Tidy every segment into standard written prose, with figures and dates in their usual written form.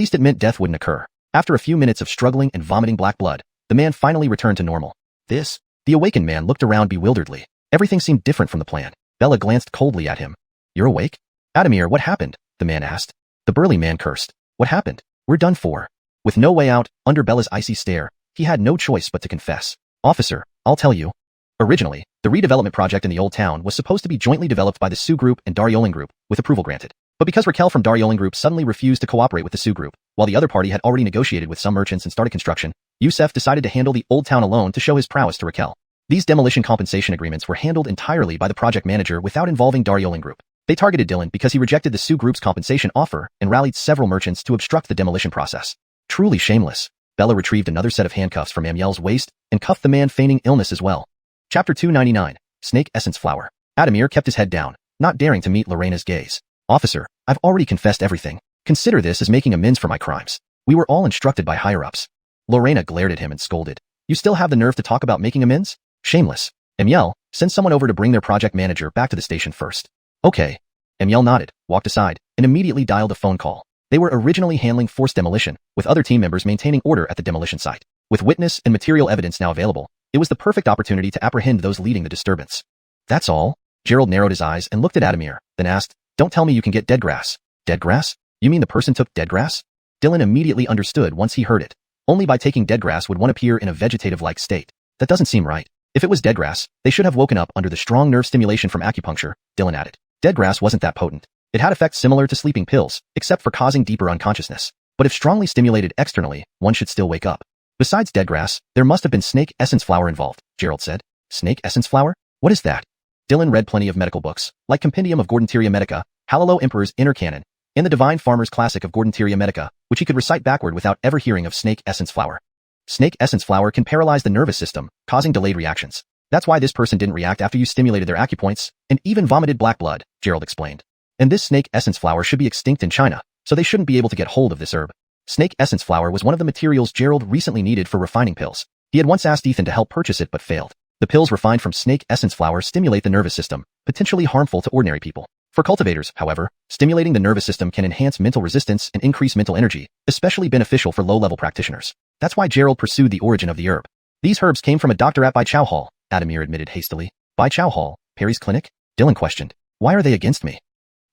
least it meant death wouldn't occur. After a few minutes of struggling and vomiting black blood, the man finally returned to normal. The awakened man looked around bewilderedly. Everything seemed different from the plan. Bella glanced coldly at him. You're awake? Adamir, what happened? The man asked. The burly man cursed. What happened? We're done for. With no way out, under Bella's icy stare, he had no choice but to confess. Officer, I'll tell you. Originally, the redevelopment project in the Old Town was supposed to be jointly developed by the Sioux Group and Daryoling Group, with approval granted. But because Raquel from Daryoling Group suddenly refused to cooperate with the Sioux Group, while the other party had already negotiated with some merchants and started construction, Yusef decided to handle the Old Town alone to show his prowess to Raquel. These demolition compensation agreements were handled entirely by the project manager without involving Daryoling Group. They targeted Dylan because he rejected the Sioux Group's compensation offer and rallied several merchants to obstruct the demolition process. Truly shameless. Bella retrieved another set of handcuffs from Amiel's waist and cuffed the man feigning illness as well. Chapter 299. Snake Essence Flower. Adamir kept his head down, not daring to meet Lorena's gaze. Officer, I've already confessed everything. Consider this as making amends for my crimes. We were all instructed by higher-ups. Lorena glared at him and scolded. You still have the nerve to talk about making amends? Shameless. Amiel, send someone over to bring their project manager back to the station first. Okay. Amiel nodded, walked aside, and immediately dialed a phone call. They were originally handling forced demolition, with other team members maintaining order at the demolition site. With witness and material evidence now available, it was the perfect opportunity to apprehend those leading the disturbance. That's all? Gerald narrowed his eyes and looked at Adamir, then asked, Don't tell me you can get dead grass. Dead grass? You mean the person took dead grass? Dylan immediately understood once he heard it. Only by taking dead grass would one appear in a vegetative-like state. That doesn't seem right. If it was dead grass, they should have woken up under the strong nerve stimulation from acupuncture, Dylan added. Dead grass wasn't that potent. It had effects similar to sleeping pills, except for causing deeper unconsciousness. But if strongly stimulated externally, one should still wake up. Besides dead grass, there must have been snake essence flower involved, Gerald said. Snake essence flower? What is that? Dylan read plenty of medical books, like Compendium of Gordonteria Medica, Halilo Emperor's Inner Canon, and the Divine Farmer's Classic of Gordonteria Medica, which he could recite backward without ever hearing of snake essence flower. Snake essence flower can paralyze the nervous system, causing delayed reactions. That's why this person didn't react after you stimulated their acupoints, and even vomited black blood, Gerald explained. And this snake essence flower should be extinct in China, so they shouldn't be able to get hold of this herb. Snake essence flower was one of the materials Gerald recently needed for refining pills. He had once asked Ethan to help purchase it but failed. The pills refined from snake essence flower stimulate the nervous system, potentially harmful to ordinary people. For cultivators, however, stimulating the nervous system can enhance mental resistance and increase mental energy, especially beneficial for low-level practitioners. That's why Gerald pursued the origin of the herb. These herbs came from a doctor at Bai Chao Hall, Adamir admitted hastily. Bai Chao Hall, Perry's clinic? Dylan questioned. Why are they against me?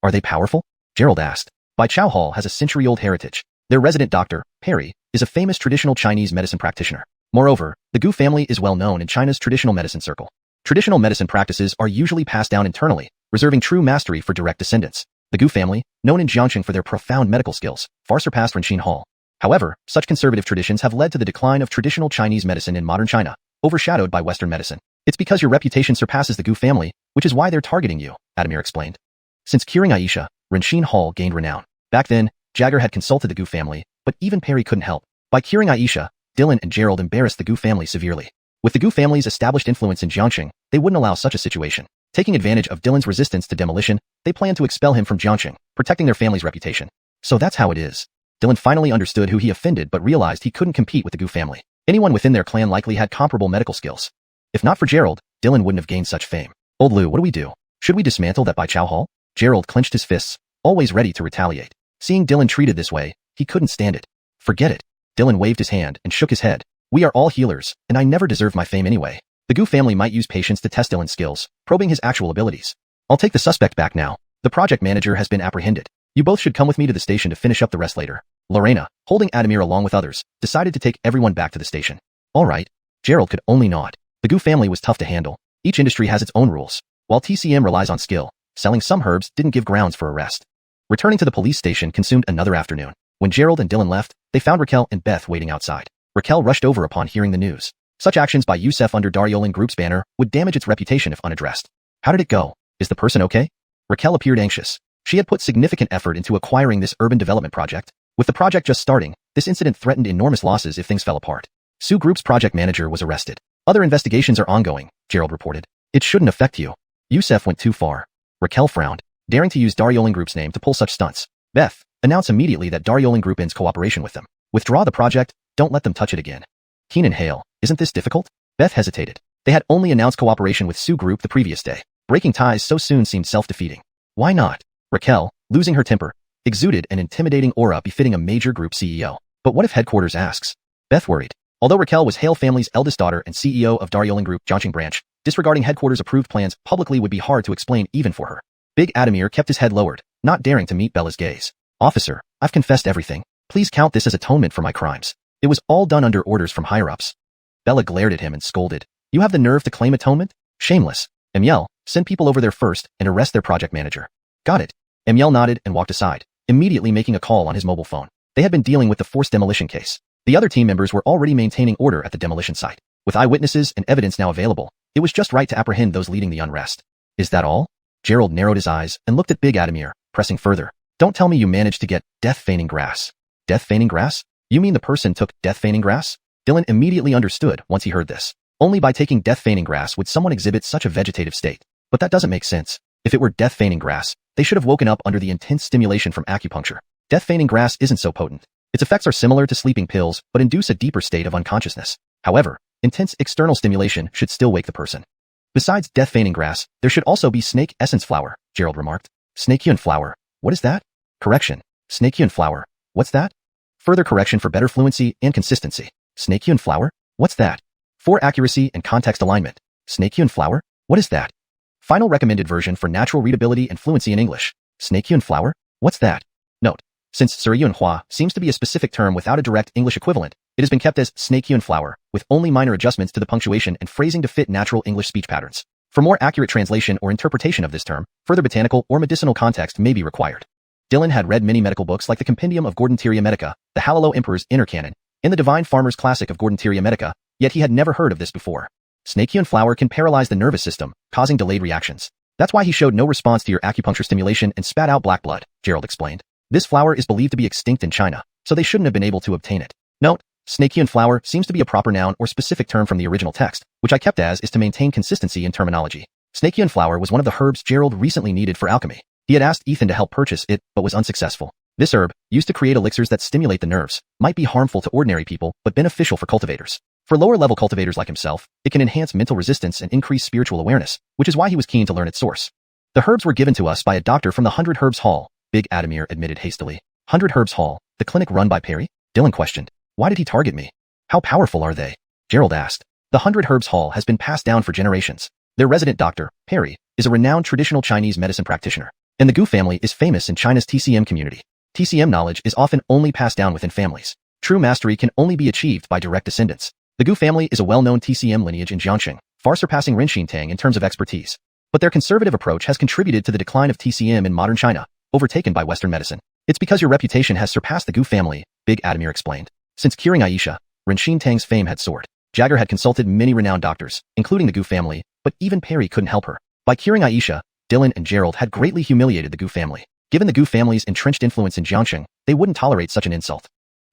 Are they powerful? Gerald asked. Bai Chao Hall has a century-old heritage. Their resident doctor, Perry, is a famous traditional Chinese medicine practitioner. Moreover, the Gu family is well known in China's traditional medicine circle. Traditional medicine practices are usually passed down internally, reserving true mastery for direct descendants. The Gu family, known in Jiangxing for their profound medical skills, far surpassed Renxin Hall. However, such conservative traditions have led to the decline of traditional Chinese medicine in modern China, overshadowed by Western medicine. It's because your reputation surpasses the Gu family, which is why they're targeting you, Adamir explained. Since curing Aisha, Renxin Hall gained renown. Back then, Jagger had consulted the Gu family, but even Perry couldn't help. By curing Aisha, Dylan and Gerald embarrassed the Gu family severely. With the Gu family's established influence in Jiangxing, they wouldn't allow such a situation. Taking advantage of Dylan's resistance to demolition, they planned to expel him from Jiangxing, protecting their family's reputation. So that's how it is. Dylan finally understood who he offended but realized he couldn't compete with the Gu family. Anyone within their clan likely had comparable medical skills. If not for Gerald, Dylan wouldn't have gained such fame. Old Lou, what do we do? Should we dismantle that Bai Chao Hall? Gerald clenched his fists, always ready to retaliate. Seeing Dylan treated this way, he couldn't stand it. Forget it. Dylan waved his hand and shook his head. We are all healers, and I never deserved my fame anyway. The Gu family might use patience to test Dylan's skills, probing his actual abilities. I'll take the suspect back now. The project manager has been apprehended. You both should come with me to the station to finish up the rest later. Lorena, holding Adamir along with others, decided to take everyone back to the station. All right. Gerald could only nod. The Gu family was tough to handle. Each industry has its own rules. While TCM relies on skill, selling some herbs didn't give grounds for arrest. Returning to the police station consumed another afternoon. When Gerald and Dylan left, they found Raquel and Beth waiting outside. Raquel rushed over upon hearing the news. Such actions by Yusef under Daryoling Group's banner would damage its reputation if unaddressed. How did it go? Is the person okay? Raquel appeared anxious. She had put significant effort into acquiring this urban development project. With the project just starting, this incident threatened enormous losses if things fell apart. Sioux Group's project manager was arrested. Other investigations are ongoing, Gerald reported. It shouldn't affect you. Yusef went too far. Raquel frowned, daring to use Daryoling Group's name to pull such stunts. Beth, announce immediately that Daryoling Group ends cooperation with them. Withdraw the project, don't let them touch it again. Keenan Hale, isn't this difficult? Beth hesitated. They had only announced cooperation with Sioux Group the previous day. Breaking ties so soon seemed self-defeating. Why not? Raquel, losing her temper, exuded an intimidating aura befitting a major group CEO. But what if headquarters asks? Beth worried. Although Raquel was Hale family's eldest daughter and CEO of Daryoling Group Jiangqing branch, disregarding headquarters approved plans publicly would be hard to explain even for her. Big Adamir kept his head lowered, not daring to meet Bella's gaze. Officer, I've confessed everything. Please count this as atonement for my crimes. It was all done under orders from higher-ups. Bella glared at him and scolded. You have the nerve to claim atonement? Shameless. Emiel, send people over there first and arrest their project manager. Got it. Emiel nodded and walked aside, immediately making a call on his mobile phone. They had been dealing with the forced demolition case. The other team members were already maintaining order at the demolition site. With eyewitnesses and evidence now available, it was just right to apprehend those leading the unrest. Is that all? Gerald narrowed his eyes and looked at Big Adamir, pressing further. Don't tell me you managed to get death-feigning grass. Death-feigning grass? You mean the person took death-feigning grass? Dylan immediately understood once he heard this. Only by taking death-feigning grass would someone exhibit such a vegetative state. But that doesn't make sense. If it were death-feigning grass, they should have woken up under the intense stimulation from acupuncture. Death-feigning grass isn't so potent. Its effects are similar to sleeping pills, but induce a deeper state of unconsciousness. However, intense external stimulation should still wake the person. Besides death-feigning grass, there should also be snake essence flower, Gerald remarked. Snakeyuan flower. What is that? Correction. Snakeyuan flower. What's that? Further correction for better fluency and consistency. Snakeyuan flower? What's that? For accuracy and context alignment. Snakeyuan flower? What is that? Final recommended version for natural readability and fluency in English. Snakeyuan flower? What's that? Note. Since xuanhuan seems to be a specific term without a direct English equivalent, it has been kept as snakeyuan flower, with only minor adjustments to the punctuation and phrasing to fit natural English speech patterns. For more accurate translation or interpretation of this term, further botanical or medicinal context may be required. Dylan had read many medical books like the Compendium of Gordonteria Medica, the Hallow Emperor's Inner Canon, and the Divine Farmer's Classic of Gordonteria Medica, yet he had never heard of this before. Snakeyuan flower can paralyze the nervous system, causing delayed reactions. That's why he showed no response to your acupuncture stimulation and spat out black blood, Gerald explained. This flower is believed to be extinct in China, so they shouldn't have been able to obtain it. Note, snakeyuan flower seems to be a proper noun or specific term from the original text, which I kept as is to maintain consistency in terminology. Snakeyuan flower was one of the herbs Gerald recently needed for alchemy. He had asked Ethan to help purchase it, but was unsuccessful. This herb, used to create elixirs that stimulate the nerves, might be harmful to ordinary people, but beneficial for cultivators. For lower-level cultivators like himself, it can enhance mental resistance and increase spiritual awareness, which is why he was keen to learn its source. The herbs were given to us by a doctor from the 100 Herbs Hall, Big Adamir admitted hastily. 100 Herbs Hall, the clinic run by Perry? Dylan questioned. Why did he target me? How powerful are they? Gerald asked. The 100 Herbs Hall has been passed down for generations. Their resident doctor, Perry, is a renowned traditional Chinese medicine practitioner, and the Gu family is famous in China's TCM community. TCM knowledge is often only passed down within families. True mastery can only be achieved by direct descendants. The Gu family is a well-known TCM lineage in Jiangxing, far surpassing Ren Tang in terms of expertise. But their conservative approach has contributed to the decline of TCM in modern China, overtaken by Western medicine. It's because your reputation has surpassed the Gu family, Big Adamir explained. Since curing Aisha, Ren Tang's fame had soared. Jagger had consulted many renowned doctors, including the Gu family, but even Perry couldn't help her. By curing Aisha, Dylan and Gerald had greatly humiliated the Gu family. Given the Gu family's entrenched influence in Jiangxing, they wouldn't tolerate such an insult.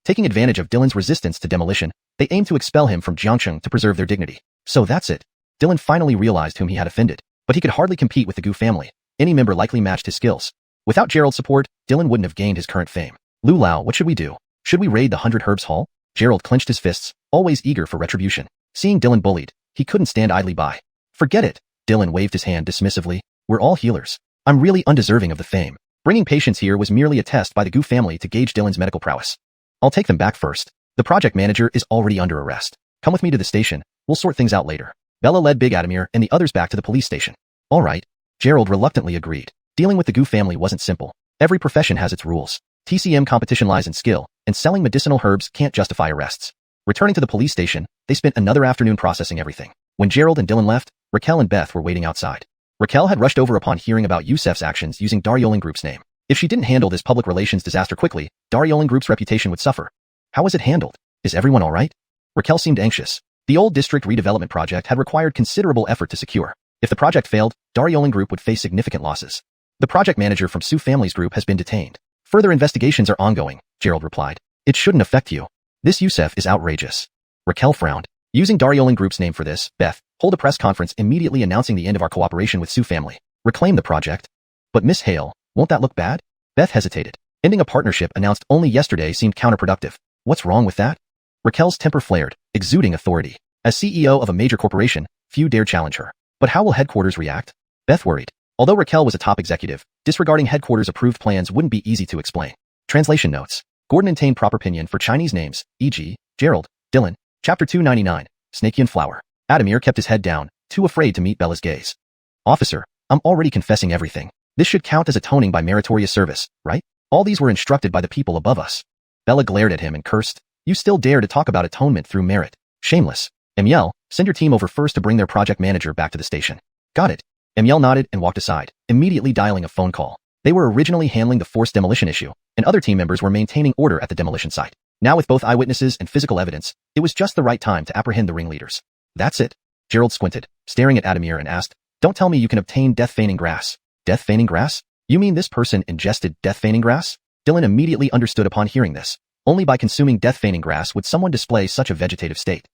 Taking advantage of Dylan's resistance to demolition, they aimed to expel him from Jiangxing to preserve their dignity. So that's it. Dylan finally realized whom he had offended, but he could hardly compete with the Gu family. Any member likely matched his skills. Without Gerald's support, Dylan wouldn't have gained his current fame. Lu Lao, what should we do? Should we raid the 100 Herbs Hall? Gerald clenched his fists, always eager for retribution. Seeing Dylan bullied, he couldn't stand idly by. Forget it. Dylan waved his hand dismissively. We're all healers. I'm really undeserving of the fame. Bringing patients here was merely a test by the Gu family to gauge Dylan's medical prowess. I'll take them back first. The project manager is already under arrest. Come with me to the station. We'll sort things out later. Bella led Big Adamir and the others back to the police station. All right. Gerald reluctantly agreed. Dealing with the Gu family wasn't simple. Every profession has its rules. TCM competition lies in skill, and selling medicinal herbs can't justify arrests. Returning to the police station, they spent another afternoon processing everything. When Gerald and Dylan left, Raquel and Beth were waiting outside. Raquel had rushed over upon hearing about Yusef's actions using Daryoling Group's name. If she didn't handle this public relations disaster quickly, Daryoling Group's reputation would suffer. How was it handled? Is everyone all right? Raquel seemed anxious. The old district redevelopment project had required considerable effort to secure. If the project failed, Daryoling Group would face significant losses. The project manager from Su Family's group has been detained. Further investigations are ongoing, Gerald replied. It shouldn't affect you. This Yusef is outrageous. Raquel frowned. Using Daryoling Group's name for this, Beth, hold a press conference immediately announcing the end of our cooperation with Su Family. Reclaim the project. But Miss Hale, won't that look bad? Beth hesitated. Ending a partnership announced only yesterday seemed counterproductive. What's wrong with that? Raquel's temper flared, exuding authority. As CEO of a major corporation, few dared challenge her. But how will headquarters react? Beth worried. Although Raquel was a top executive, Disregarding headquarters approved plans wouldn't be easy to explain. Translation notes. Gordon obtained proper opinion for Chinese names, e.g., Gerald, Dylan. Chapter 299. Snakeyan Flower. Adamir kept his head down, too afraid to meet Bella's gaze. Officer, I'm already confessing everything. This should count as atoning by meritorious service, right? All these were instructed by the people above us. Bella glared at him and cursed. You still dare to talk about atonement through merit. Shameless. Emiel, send your team over first to bring their project manager back to the station. Got it. Emiel nodded and walked aside, immediately dialing a phone call. They were originally handling the forced demolition issue, and other team members were maintaining order at the demolition site. Now with both eyewitnesses and physical evidence, it was just the right time to apprehend the ringleaders. That's it. Gerald squinted, staring at Adamir and asked, Don't tell me you can obtain death-feigning grass. Death-feigning grass? You mean this person ingested death-feigning grass? Dylan immediately understood upon hearing this. Only by consuming death-feigning grass would someone display such a vegetative state.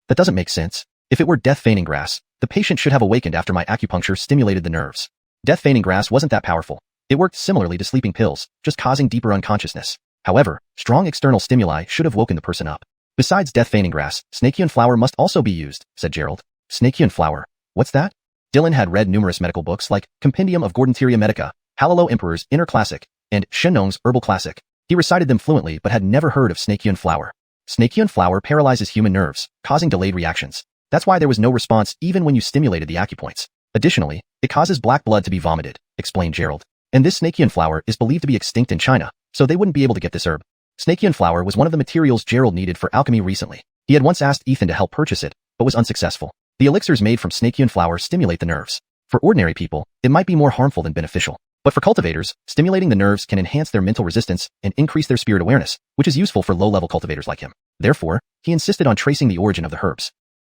That doesn't make sense. If it were death-feigning grass, the patient should have awakened after my acupuncture stimulated the nerves. Death-feigning grass wasn't that powerful. It worked similarly to sleeping pills, just causing deeper unconsciousness. However, strong external stimuli should have woken the person up. Besides death-feigning grass, snakeyan flower must also be used, said Gerald. Snakeyan flower? What's that? Dylan had read numerous medical books like Compendium of Gordonteria Medica, Halalo Emperor's Inner Classic, and Shenong's Herbal Classic. He recited them fluently but had never heard of snakeyan flower. Snakeyan flower paralyzes human nerves, causing delayed reactions. That's why there was no response even when you stimulated the acupoints. Additionally, it causes black blood to be vomited, explained Gerald. And this snakeyan flower is believed to be extinct in China, so they wouldn't be able to get this herb. Snakeyan flower was one of the materials Gerald needed for alchemy recently. He had once asked Ethan to help purchase it, but was unsuccessful. The elixirs made from snakeyan flower stimulate the nerves. For ordinary people, it might be more harmful than beneficial. But for cultivators, stimulating the nerves can enhance their mental resistance and increase their spirit awareness, which is useful for low-level cultivators like him. Therefore, he insisted on tracing the origin of the herbs.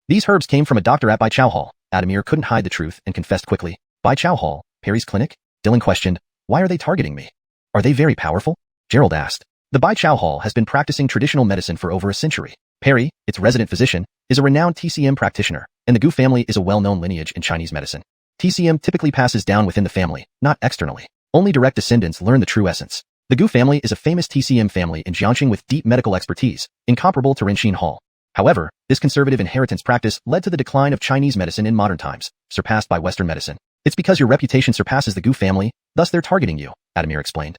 These herbs came from a doctor at Bai Chao Hall. Adamir couldn't hide the truth and confessed quickly. Bai Chao Hall, Perry's clinic? Dylan questioned. Why are they targeting me? Are they very powerful? Gerald asked. The Bai Chao Hall has been practicing traditional medicine for over a century. Perry, its resident physician, is a renowned TCM practitioner, and the Gu family is a well-known lineage in Chinese medicine. TCM typically passes down within the family, not externally. Only direct descendants learn the true essence. The Gu family is a famous TCM family in Jiangxing with deep medical expertise, incomparable to Renxin Hall. However, this conservative inheritance practice led to the decline of Chinese medicine in modern times, surpassed by Western medicine. It's because your reputation surpasses the Gu family, thus they're targeting you, Adamir explained.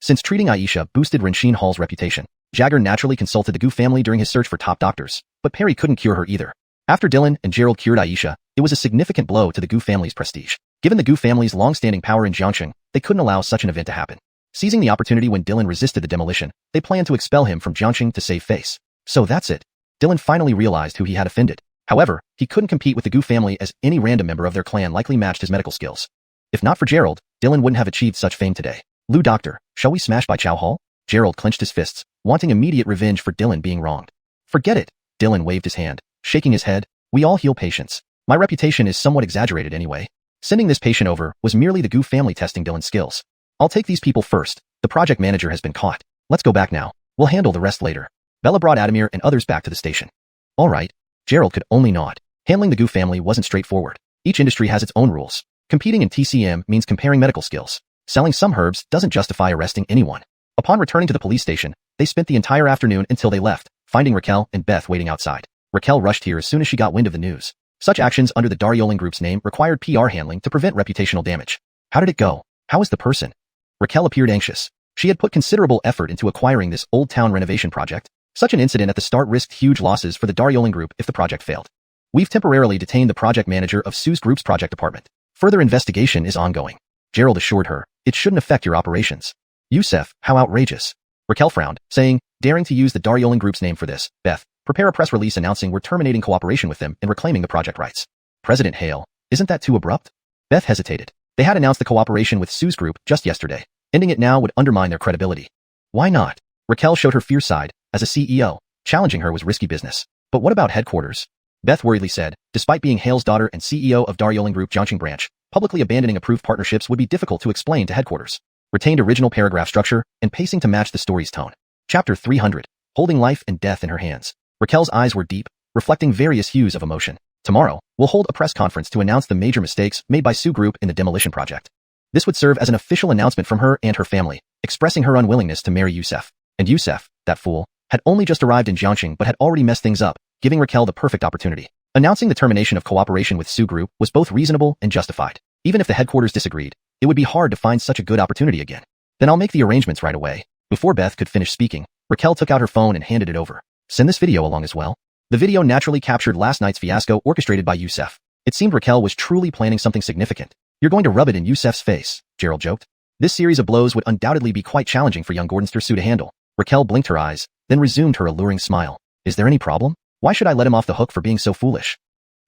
Since treating Aisha boosted Renxin Hall's reputation, Jagger naturally consulted the Gu family during his search for top doctors, but Perry couldn't cure her either. After Dylan and Gerald cured Aisha, it was a significant blow to the Gu family's prestige. Given the Gu family's long-standing power in Jiangxing, they couldn't allow such an event to happen. Seizing the opportunity when Dylan resisted the demolition, they planned to expel him from Jiangxing to save face. So that's it. Dylan finally realized who he had offended. However, he couldn't compete with the Gu family as any random member of their clan likely matched his medical skills. If not for Gerald, Dylan wouldn't have achieved such fame today. Lu Doctor, shall we smash Bai Chao Hall? Gerald clenched his fists, wanting immediate revenge for Dylan being wronged. Forget it. Dylan waved his hand, shaking his head. We all heal patients. My reputation is somewhat exaggerated anyway. Sending this patient over was merely the Gu family testing Dylan's skills. I'll take these people first. The project manager has been caught. Let's go back now. We'll handle the rest later. Bella brought Adamir and others back to the station. All right. Gerald could only nod. Handling the Gu family wasn't straightforward. Each industry has its own rules. Competing in TCM means comparing medical skills. Selling some herbs doesn't justify arresting anyone. Upon returning to the police station, they spent the entire afternoon until they left, finding Raquel and Beth waiting outside. Raquel rushed here as soon as she got wind of the news. Such actions under the Daryoling Group's name required PR handling to prevent reputational damage. How did it go? How is the person? Raquel appeared anxious. She had put considerable effort into acquiring this old town renovation project. Such an incident at the start risked huge losses for the Daryoling Group if the project failed. We've temporarily detained the project manager of Sue's group's project department. Further investigation is ongoing. Gerald assured her, it shouldn't affect your operations. Youssef, how outrageous. Raquel frowned, saying, daring to use the Daryoling Group's name for this. Beth, prepare a press release announcing we're terminating cooperation with them and reclaiming the project rights. President Hale, isn't that too abrupt? Beth hesitated. They had announced the cooperation with Sue's group just yesterday. Ending it now would undermine their credibility. Why not? Raquel showed her fierce side. As a CEO, challenging her was risky business. But what about headquarters? Beth worriedly said, despite being Hale's daughter and CEO of Daryoling Group Jiangxing branch, publicly abandoning approved partnerships would be difficult to explain to headquarters. Retained original paragraph structure and pacing to match the story's tone. Chapter 300. Holding life and death in her hands. Raquel's eyes were deep, reflecting various hues of emotion. Tomorrow, we'll hold a press conference to announce the major mistakes made by Sue Group in the demolition project. This would serve as an official announcement from her and her family, expressing her unwillingness to marry Youssef. And Youssef, that fool, had only just arrived in Jiangxing but had already messed things up, giving Raquel the perfect opportunity. Announcing the termination of cooperation with Sue Group was both reasonable and justified. Even if the headquarters disagreed, It would be hard to find such a good opportunity again. Then I'll make the arrangements right away. Before Beth could finish speaking, Raquel took out her phone and handed it over. Send this video along as well. The video naturally captured last night's fiasco orchestrated by Yusef. It seemed Raquel was truly planning something significant. You're going to rub it in Yusef's face, Gerald joked. This series of blows would undoubtedly be quite challenging for young Gordonster Sue to handle. Raquel blinked her eyes, then resumed her alluring smile. Is there any problem? Why should I let him off the hook for being so foolish?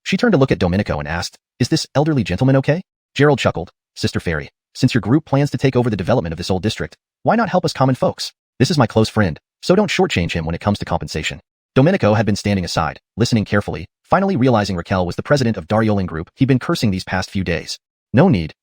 She turned to look at Domenico and asked, is this elderly gentleman okay? Gerald chuckled. Sister Fairy, since your group plans to take over the development of this old district, why not help us common folks? This is my close friend, so don't shortchange him when it comes to compensation. Domenico had been standing aside, listening carefully, finally realizing Raquel was the president of Darioling Group he'd been cursing these past few days. No need.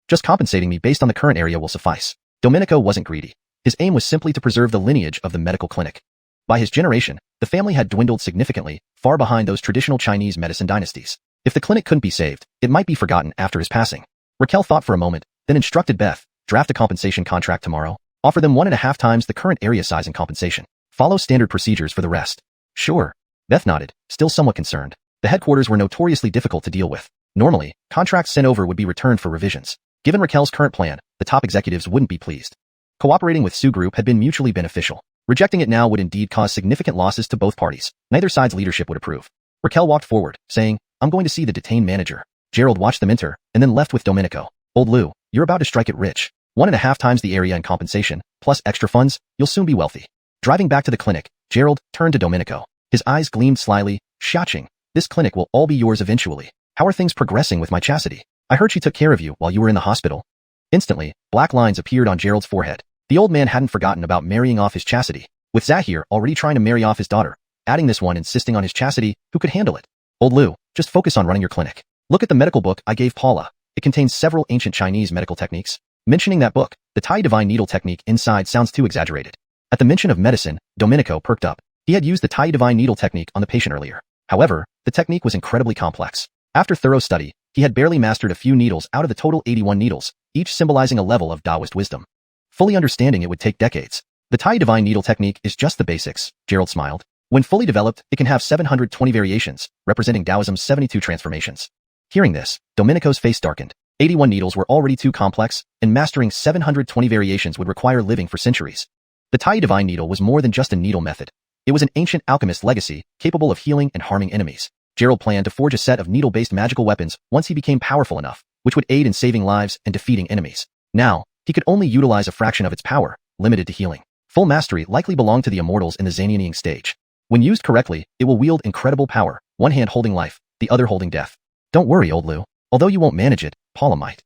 Just compensating me based on the current area will suffice. Domenico wasn't greedy. His aim was simply to preserve the lineage of the medical clinic. By his generation, the family had dwindled significantly, far behind those traditional Chinese medicine dynasties. If the clinic couldn't be saved, it might be forgotten after his passing. Raquel thought for a moment, then instructed Beth, draft a compensation contract tomorrow. Offer them 1.5 times the current area size and compensation. Follow standard procedures for the rest. Sure. Beth nodded, still somewhat concerned. The headquarters were notoriously difficult to deal with. Normally, contracts sent over would be returned for revisions. Given Raquel's current plan, the top executives wouldn't be pleased. Cooperating with Sue Group had been mutually beneficial. Rejecting it now would indeed cause significant losses to both parties. Neither side's leadership would approve. Raquel walked forward, saying, I'm going to see the detained manager. Gerald watched them enter, and then left with Domenico. Old Lou, you're about to strike it rich. 1.5 times the area and compensation, plus extra funds, you'll soon be wealthy. Driving back to the clinic, Gerald turned to Domenico. His eyes gleamed slyly, Xiang, this clinic will all be yours eventually. How are things progressing with my chastity? I heard she took care of you while you were in the hospital. Instantly, black lines appeared on Gerald's forehead. The old man hadn't forgotten about marrying off his chastity, with Zahir already trying to marry off his daughter, adding this one insisting on his chastity, who could handle it? Old Lou, just focus on running your clinic. Look at the medical book I gave Paula. It contains several ancient Chinese medical techniques. Mentioning that book, the Tai Divine Needle technique inside sounds too exaggerated. At the mention of medicine, Domenico perked up. He had used the Tai Divine Needle technique on the patient earlier. However, the technique was incredibly complex. After thorough study, he had barely mastered a few needles out of the total 81 needles, each symbolizing a level of Taoist wisdom. Fully understanding it would take decades. The Tai Divine Needle technique is just the basics, Gerald smiled. When fully developed, it can have 720 variations, representing Taoism's 72 transformations. Hearing this, Domenico's face darkened. 81 needles were already too complex, and mastering 720 variations would require living for centuries. The Tai Divine Needle was more than just a needle method. It was an ancient alchemist's legacy, capable of healing and harming enemies. Gerald planned to forge a set of needle-based magical weapons once he became powerful enough, which would aid in saving lives and defeating enemies. Now, he could only utilize a fraction of its power, limited to healing. Full mastery likely belonged to the immortals in the Zanianing stage. When used correctly, it will wield incredible power, one hand holding life, the other holding death. Don't worry, old Lou. Although you won't manage it, Paula might.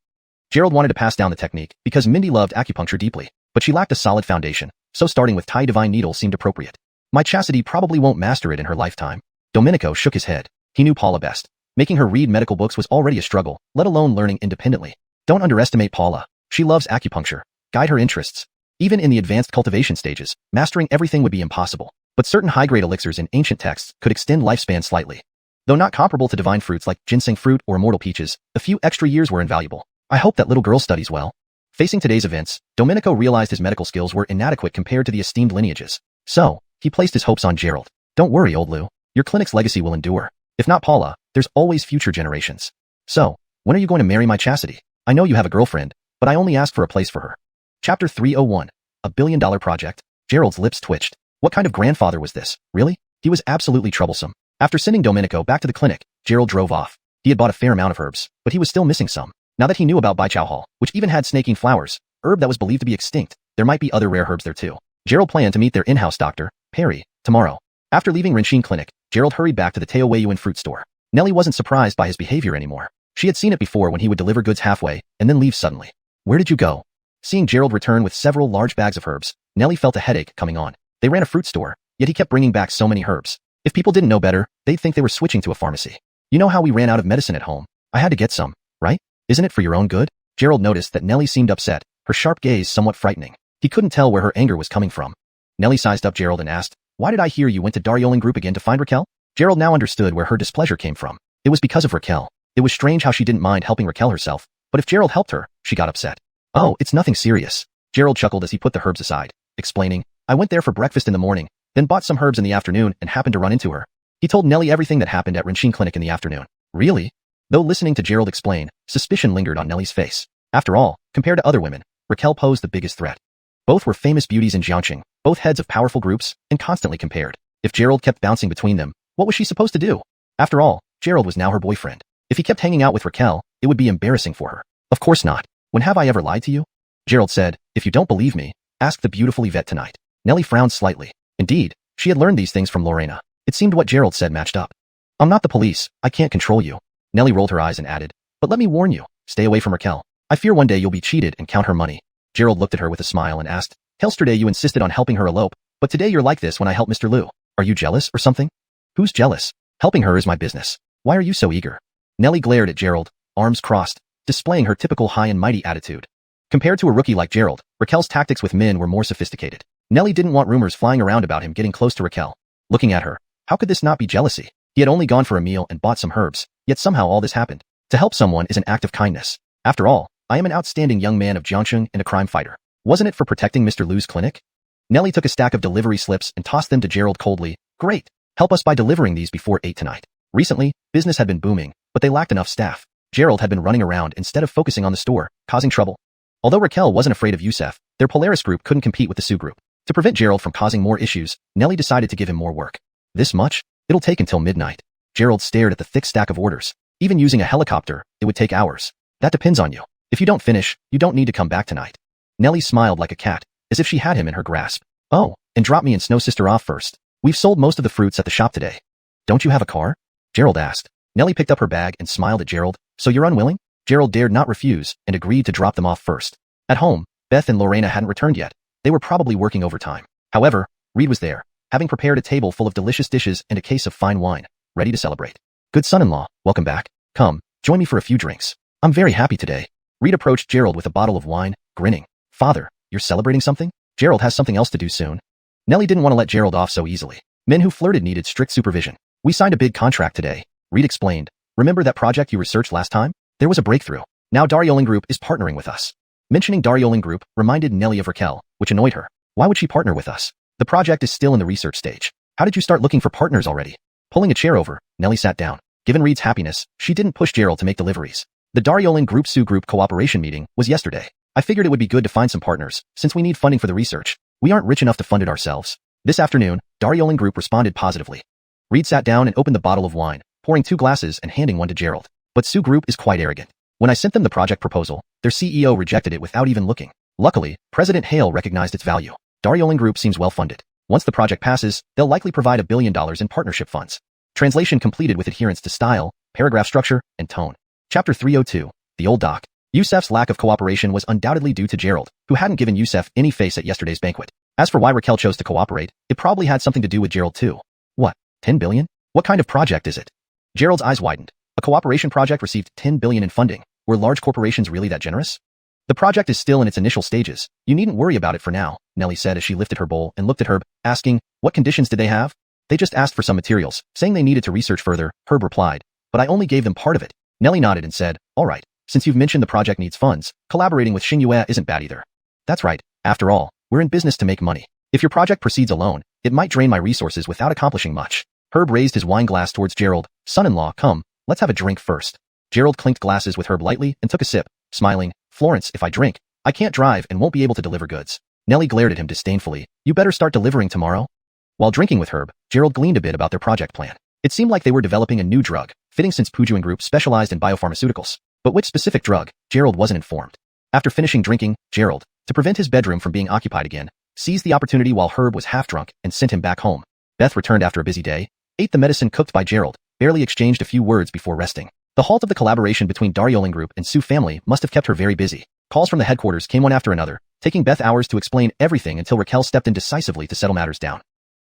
Gerald wanted to pass down the technique because Mindy loved acupuncture deeply, but she lacked a solid foundation, so starting with Tai Divine Needle seemed appropriate. My chastity probably won't master it in her lifetime. Domenico shook his head. He knew Paula best. Making her read medical books was already a struggle, let alone learning independently. Don't underestimate Paula. She loves acupuncture. Guide her interests. Even in the advanced cultivation stages, mastering everything would be impossible. But certain high-grade elixirs in ancient texts could extend lifespan slightly. Though not comparable to divine fruits like ginseng fruit or immortal peaches, a few extra years were invaluable. I hope that little girl studies well. Facing today's events, Domenico realized his medical skills were inadequate compared to the esteemed lineages. So, he placed his hopes on Gerald. Don't worry, old Lou. Your clinic's legacy will endure. If not Paula, there's always future generations. So, when are you going to marry my chastity? I know you have a girlfriend, but I only asked for a place for her. Chapter 301. A billion-dollar project. Gerald's lips twitched. What kind of grandfather was this, really? He was absolutely troublesome. After sending Domenico back to the clinic, Gerald drove off. He had bought a fair amount of herbs, but he was still missing some. Now that he knew about Baichao Hall, which even had snaking flowers, herb that was believed to be extinct, there might be other rare herbs there too. Gerald planned to meet their in-house doctor, Perry, tomorrow. After leaving Renxin Clinic, Gerald hurried back to the Teo Weiyuan fruit store. Nellie wasn't surprised by his behavior anymore. She had seen it before when he would deliver goods halfway and then leave suddenly. Where did you go? Seeing Gerald return with several large bags of herbs, Nellie felt a headache coming on. They ran a fruit store, yet he kept bringing back so many herbs. If people didn't know better, they'd think they were switching to a pharmacy. You know how we ran out of medicine at home? I had to get some, right? Isn't it for your own good? Gerald noticed that Nellie seemed upset, her sharp gaze somewhat frightening. He couldn't tell where her anger was coming from. Nellie sized up Gerald and asked, why did I hear you went to Darioling Group again to find Raquel? Gerald now understood where her displeasure came from. It was because of Raquel. It was strange how she didn't mind helping Raquel herself, but if Gerald helped her, she got upset. Oh, it's nothing serious. Gerald chuckled as he put the herbs aside, explaining, I went there for breakfast in the morning, then bought some herbs in the afternoon and happened to run into her. He told Nellie everything that happened at Renxin Clinic in the afternoon. Really? Though listening to Gerald explain, suspicion lingered on Nellie's face. After all, compared to other women, Raquel posed the biggest threat. Both were famous beauties in Jiangxing, both heads of powerful groups, and constantly compared. If Gerald kept bouncing between them, what was she supposed to do? After all, Gerald was now her boyfriend. If he kept hanging out with Raquel, it would be embarrassing for her. Of course not. When have I ever lied to you? Gerald said, if you don't believe me, ask the beautiful Yvette tonight. Nellie frowned slightly. Indeed, she had learned these things from Lorena. It seemed what Gerald said matched up. I'm not the police, I can't control you. Nellie rolled her eyes and added, but let me warn you, stay away from Raquel. I fear one day you'll be cheated and count her money. Gerald looked at her with a smile and asked, yesterday you insisted on helping her elope, but today you're like this when I help Mr. Liu. Are you jealous or something? Who's jealous? Helping her is my business. Why are you so eager? Nellie glared at Gerald, arms crossed, displaying her typical high and mighty attitude. Compared to a rookie like Gerald, Raquel's tactics with men were more sophisticated. Nellie didn't want rumors flying around about him getting close to Raquel. Looking at her, how could this not be jealousy? He had only gone for a meal and bought some herbs, yet somehow all this happened. To help someone is an act of kindness. After all, I am an outstanding young man of Jiangxing and a crime fighter. Wasn't it for protecting Mr. Liu's clinic? Nellie took a stack of delivery slips and tossed them to Gerald coldly. Great. Help us by delivering these before 8 tonight. Recently, business had been booming, but they lacked enough staff. Gerald had been running around instead of focusing on the store, causing trouble. Although Raquel wasn't afraid of Youssef, their Polaris group couldn't compete with the Sioux group. To prevent Gerald from causing more issues, Nellie decided to give him more work. This much? It'll take until midnight. Gerald stared at the thick stack of orders. Even using a helicopter, it would take hours. That depends on you. If you don't finish, you don't need to come back tonight. Nellie smiled like a cat, as if she had him in her grasp. Oh, and drop me and Snow Sister off first. We've sold most of the fruits at the shop today. Don't you have a car? Gerald asked. Nellie picked up her bag and smiled at Gerald. So you're unwilling? Gerald dared not refuse and agreed to drop them off first. At home, Beth and Lorena hadn't returned yet. They were probably working overtime. However, Reed was there, having prepared a table full of delicious dishes and a case of fine wine, ready to celebrate. Good son-in-law, welcome back. Come, join me for a few drinks. I'm very happy today. Reed approached Gerald with a bottle of wine, grinning. Father, you're celebrating something? Gerald has something else to do soon. Nellie didn't want to let Gerald off so easily. Men who flirted needed strict supervision. We signed a big contract today, Reed explained. Remember that project you researched last time? There was a breakthrough. Now Daryoling Group is partnering with us. Mentioning Daryoling Group reminded Nellie of Raquel, which annoyed her. Why would she partner with us? The project is still in the research stage. How did you start looking for partners already? Pulling a chair over, Nellie sat down. Given Reed's happiness, she didn't push Gerald to make deliveries. The Daryoling Group Sioux Group cooperation meeting was yesterday. I figured it would be good to find some partners, since we need funding for the research. We aren't rich enough to fund it ourselves. This afternoon, Daryoling Group responded positively. Reed sat down and opened the bottle of wine, pouring 2 glasses and handing one to Gerald. But Sioux Group is quite arrogant. When I sent them the project proposal, their CEO rejected it without even looking. Luckily, President Hale recognized its value. Daryoling Group seems well funded. Once the project passes, they'll likely provide $1 billion in partnership funds. Translation completed with adherence to style, paragraph structure, and tone. Chapter 302, The Old Doc. Youssef's lack of cooperation was undoubtedly due to Gerald, who hadn't given Youssef any face at yesterday's banquet. As for why Raquel chose to cooperate, it probably had something to do with Gerald too. What? 10 billion? What kind of project is it? Gerald's eyes widened. A cooperation project received 10 billion in funding. Were large corporations really that generous? The project is still in its initial stages. You needn't worry about it for now, Nellie said as she lifted her bowl and looked at Herb, asking, what conditions did they have? They just asked for some materials, saying they needed to research further, Herb replied. But I only gave them part of it. Nellie nodded and said, all right, since you've mentioned the project needs funds, collaborating with Xiang Yu isn't bad either. That's right. After all, we're in business to make money. If your project proceeds alone, it might drain my resources without accomplishing much. Herb raised his wine glass towards Gerald. Son-in-law, come, let's have a drink first. Gerald clinked glasses with Herb lightly and took a sip, smiling. Florence, if I drink, I can't drive and won't be able to deliver goods. Nellie glared at him disdainfully. You better start delivering tomorrow. While drinking with Herb, Gerald gleaned a bit about their project plan. It seemed like they were developing a new drug, fitting since Pujuan Group specialized in biopharmaceuticals. But which specific drug, Gerald wasn't informed. After finishing drinking, Gerald, to prevent his bedroom from being occupied again, seized the opportunity while Herb was half drunk and sent him back home. Beth returned after a busy day, ate the medicine cooked by Gerald, barely exchanged a few words before resting. The halt of the collaboration between Daryoling Group and Sioux family must have kept her very busy. Calls from the headquarters came one after another, taking Beth hours to explain everything until Raquel stepped in decisively to settle matters down.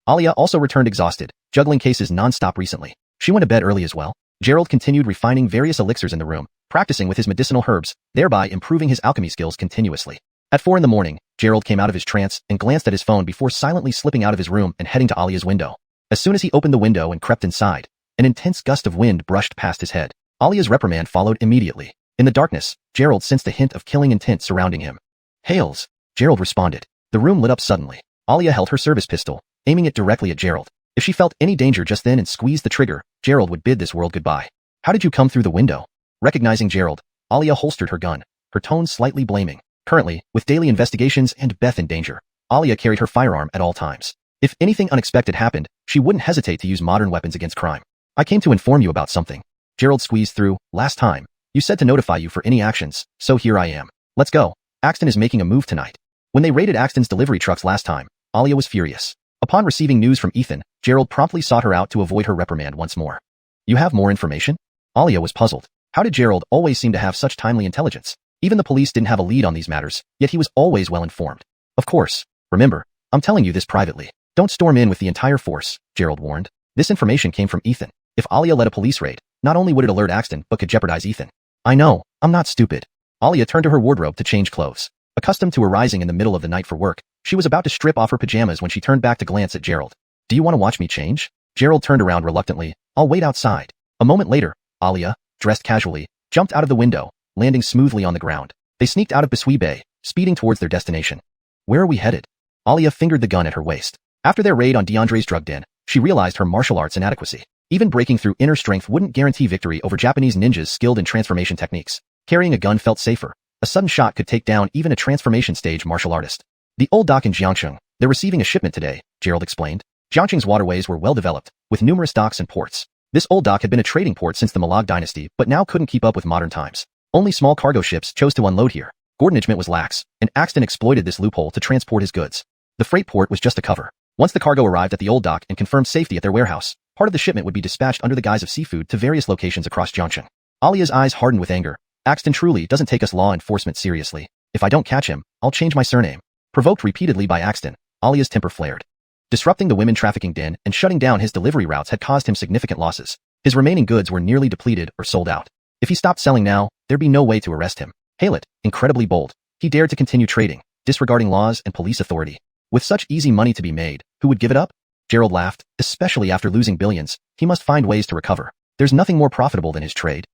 Alia also returned exhausted, juggling cases non-stop recently. She went to bed early as well. Gerald continued refining various elixirs in the room, practicing with his medicinal herbs, thereby improving his alchemy skills continuously. At 4 in the morning, Gerald came out of his trance and glanced at his phone before silently slipping out of his room and heading to Alia's window. As soon as he opened the window and crept inside, an intense gust of wind brushed past his head. Alia's reprimand followed immediately. In the darkness, Gerald sensed a hint of killing intent surrounding him. Hails, Gerald responded. The room lit up suddenly. Alia held her service pistol, aiming it directly at Gerald. If she felt any danger just then and squeezed the trigger, Gerald would bid this world goodbye. How did you come through the window? Recognizing Gerald, Alia holstered her gun. her tone slightly blaming. Currently, with daily investigations and Beth in danger, Alia carried her firearm at all times. If anything unexpected happened, she wouldn't hesitate to use modern weapons against crime. I came to inform you about something. Gerald squeezed through. Last time, you said to notify you for any actions, so here I am. Let's go. Axton is making a move tonight. When they raided Axton's delivery trucks last time, Alia was furious. Upon receiving news from Ethan, Gerald promptly sought her out to avoid her reprimand once more. You have more information? Alia was puzzled. How did Gerald always seem to have such timely intelligence? Even the police didn't have a lead on these matters, yet he was always well informed. Of course. Remember, I'm telling you this privately. Don't storm in with the entire force, Gerald warned. This information came from Ethan. If Alia led a police raid, not only would it alert Axton, but could jeopardize Ethan. I know, I'm not stupid. Alia turned to her wardrobe to change clothes. Accustomed to arising in the middle of the night for work, she was about to strip off her pajamas when she turned back to glance at Gerald. Do you want to watch me change? Gerald turned around reluctantly. I'll wait outside. A moment later, Alia, dressed casually, jumped out of the window, landing smoothly on the ground. They sneaked out of Bisui Bay, speeding towards their destination. Where are we headed? Alia fingered the gun at her waist. After their raid on DeAndre's drug den, she realized her martial arts inadequacy. Even breaking through inner strength wouldn't guarantee victory over Japanese ninjas skilled in transformation techniques. Carrying a gun felt safer. A sudden shot could take down even a transformation stage martial artist. The old dock in Jiangcheng, they're receiving a shipment today, Gerald explained. Jiangcheng's waterways were well developed, with numerous docks and ports. This old dock had been a trading port since the Malag dynasty, but now couldn't keep up with modern times. Only small cargo ships chose to unload here. Coordination was lax, and Axton exploited this loophole to transport his goods. The freight port was just a cover. Once the cargo arrived at the old dock and confirmed safety at their warehouse, part of the shipment would be dispatched under the guise of seafood to various locations across Jiangcheng. Alia's eyes hardened with anger. Axton truly doesn't take us law enforcement seriously. If I don't catch him, I'll change my surname. Provoked repeatedly by Axton, Alia's temper flared. Disrupting the women trafficking den and shutting down his delivery routes had caused him significant losses. His remaining goods were nearly depleted or sold out. If he stopped selling now, there'd be no way to arrest him. Haylett, incredibly bold, he dared to continue trading, disregarding laws and police authority. With such easy money to be made, who would give it up? Gerald laughed. Especially after losing billions, he must find ways to recover. There's nothing more profitable than his trade.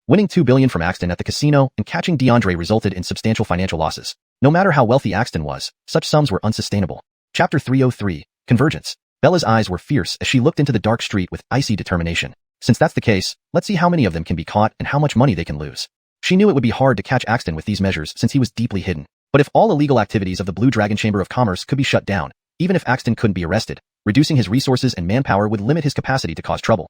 Winning $2 billion from Axton at the casino and catching DeAndre resulted in substantial financial losses. No matter how wealthy Axton was, such sums were unsustainable. Chapter 303, Convergence. Bella's eyes were fierce as she looked into the dark street with icy determination. Since that's the case, let's see how many of them can be caught and how much money they can lose. She knew it would be hard to catch Axton with these measures since he was deeply hidden. But if all illegal activities of the Blue Dragon Chamber of Commerce could be shut down, even if Axton couldn't be arrested, reducing his resources and manpower would limit his capacity to cause trouble.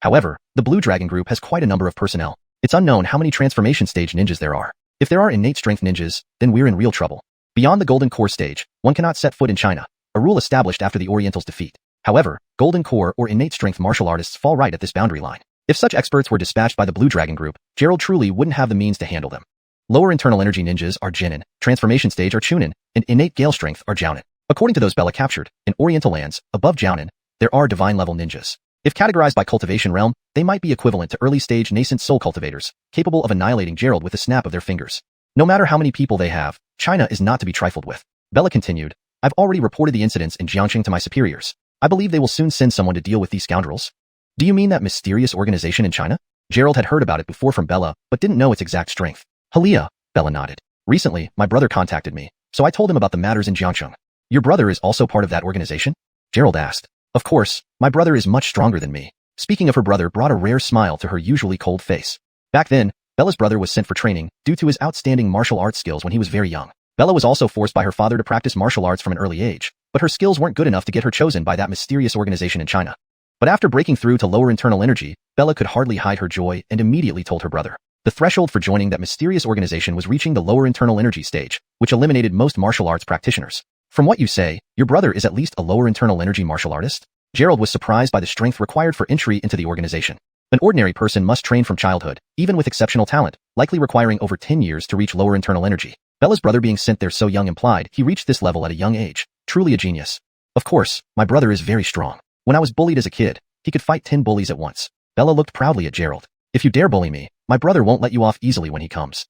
However, the Blue Dragon Group has quite a number of personnel. It's unknown how many transformation stage ninjas there are. If there are innate strength ninjas, then we're in real trouble. Beyond the Golden Core stage, one cannot set foot in China, a rule established after the Orientals' defeat. However, Golden Core or innate strength martial artists fall right at this boundary line. If such experts were dispatched by the Blue Dragon Group, Gerald truly wouldn't have the means to handle them. Lower internal energy ninjas are Jinin, transformation stage are Chunin, and innate gale strength are Jiaonin. According to those Bella captured, in Oriental lands, above Jiaonin, there are divine-level ninjas. If categorized by cultivation realm, they might be equivalent to early-stage nascent soul cultivators, capable of annihilating Gerald with a snap of their fingers. No matter how many people they have, China is not to be trifled with. Bella continued, I've already reported the incidents in Jiangcheng to my superiors. I believe they will soon send someone to deal with these scoundrels. Do you mean that mysterious organization in China? Gerald had heard about it before from Bella, but didn't know its exact strength. Halia, Bella nodded. Recently, my brother contacted me, so I told him about the matters in Jiangcheng. Your brother is also part of that organization? Gerald asked. Of course, my brother is much stronger than me. Speaking of her brother brought a rare smile to her usually cold face. Back then, Bella's brother was sent for training due to his outstanding martial arts skills when he was very young. Bella was also forced by her father to practice martial arts from an early age, but her skills weren't good enough to get her chosen by that mysterious organization in China. But after breaking through to lower internal energy, Bella could hardly hide her joy and immediately told her brother. The threshold for joining that mysterious organization was reaching the lower internal energy stage, which eliminated most martial arts practitioners. From what you say, your brother is at least a lower internal energy martial artist? Gerald was surprised by the strength required for entry into the organization. An ordinary person must train from childhood, even with exceptional talent, likely requiring over 10 years to reach lower internal energy. Bella's brother being sent there so young implied he reached this level at a young age. Truly a genius. Of course, my brother is very strong. When I was bullied as a kid, he could fight 10 bullies at once. Bella looked proudly at Gerald. If you dare bully me, my brother won't let you off easily when he comes.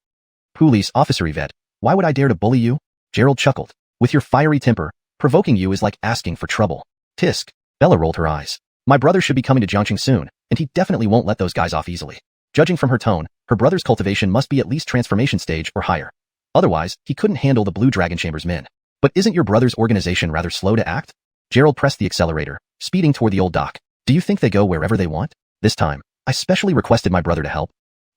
Police officer Yvette, why would I dare to bully you? Gerald chuckled. With your fiery temper, provoking you is like asking for trouble. Tisk. Bella rolled her eyes. My brother should be coming to Jiangcheng soon, and he definitely won't let those guys off easily. Judging from her tone, her brother's cultivation must be at least transformation stage or higher. Otherwise, he couldn't handle the Blue Dragon Chamber's men. But isn't your brother's organization rather slow to act? Gerald pressed the accelerator, speeding toward the old dock. Do you think they go wherever they want? This time, I specially requested my brother to help.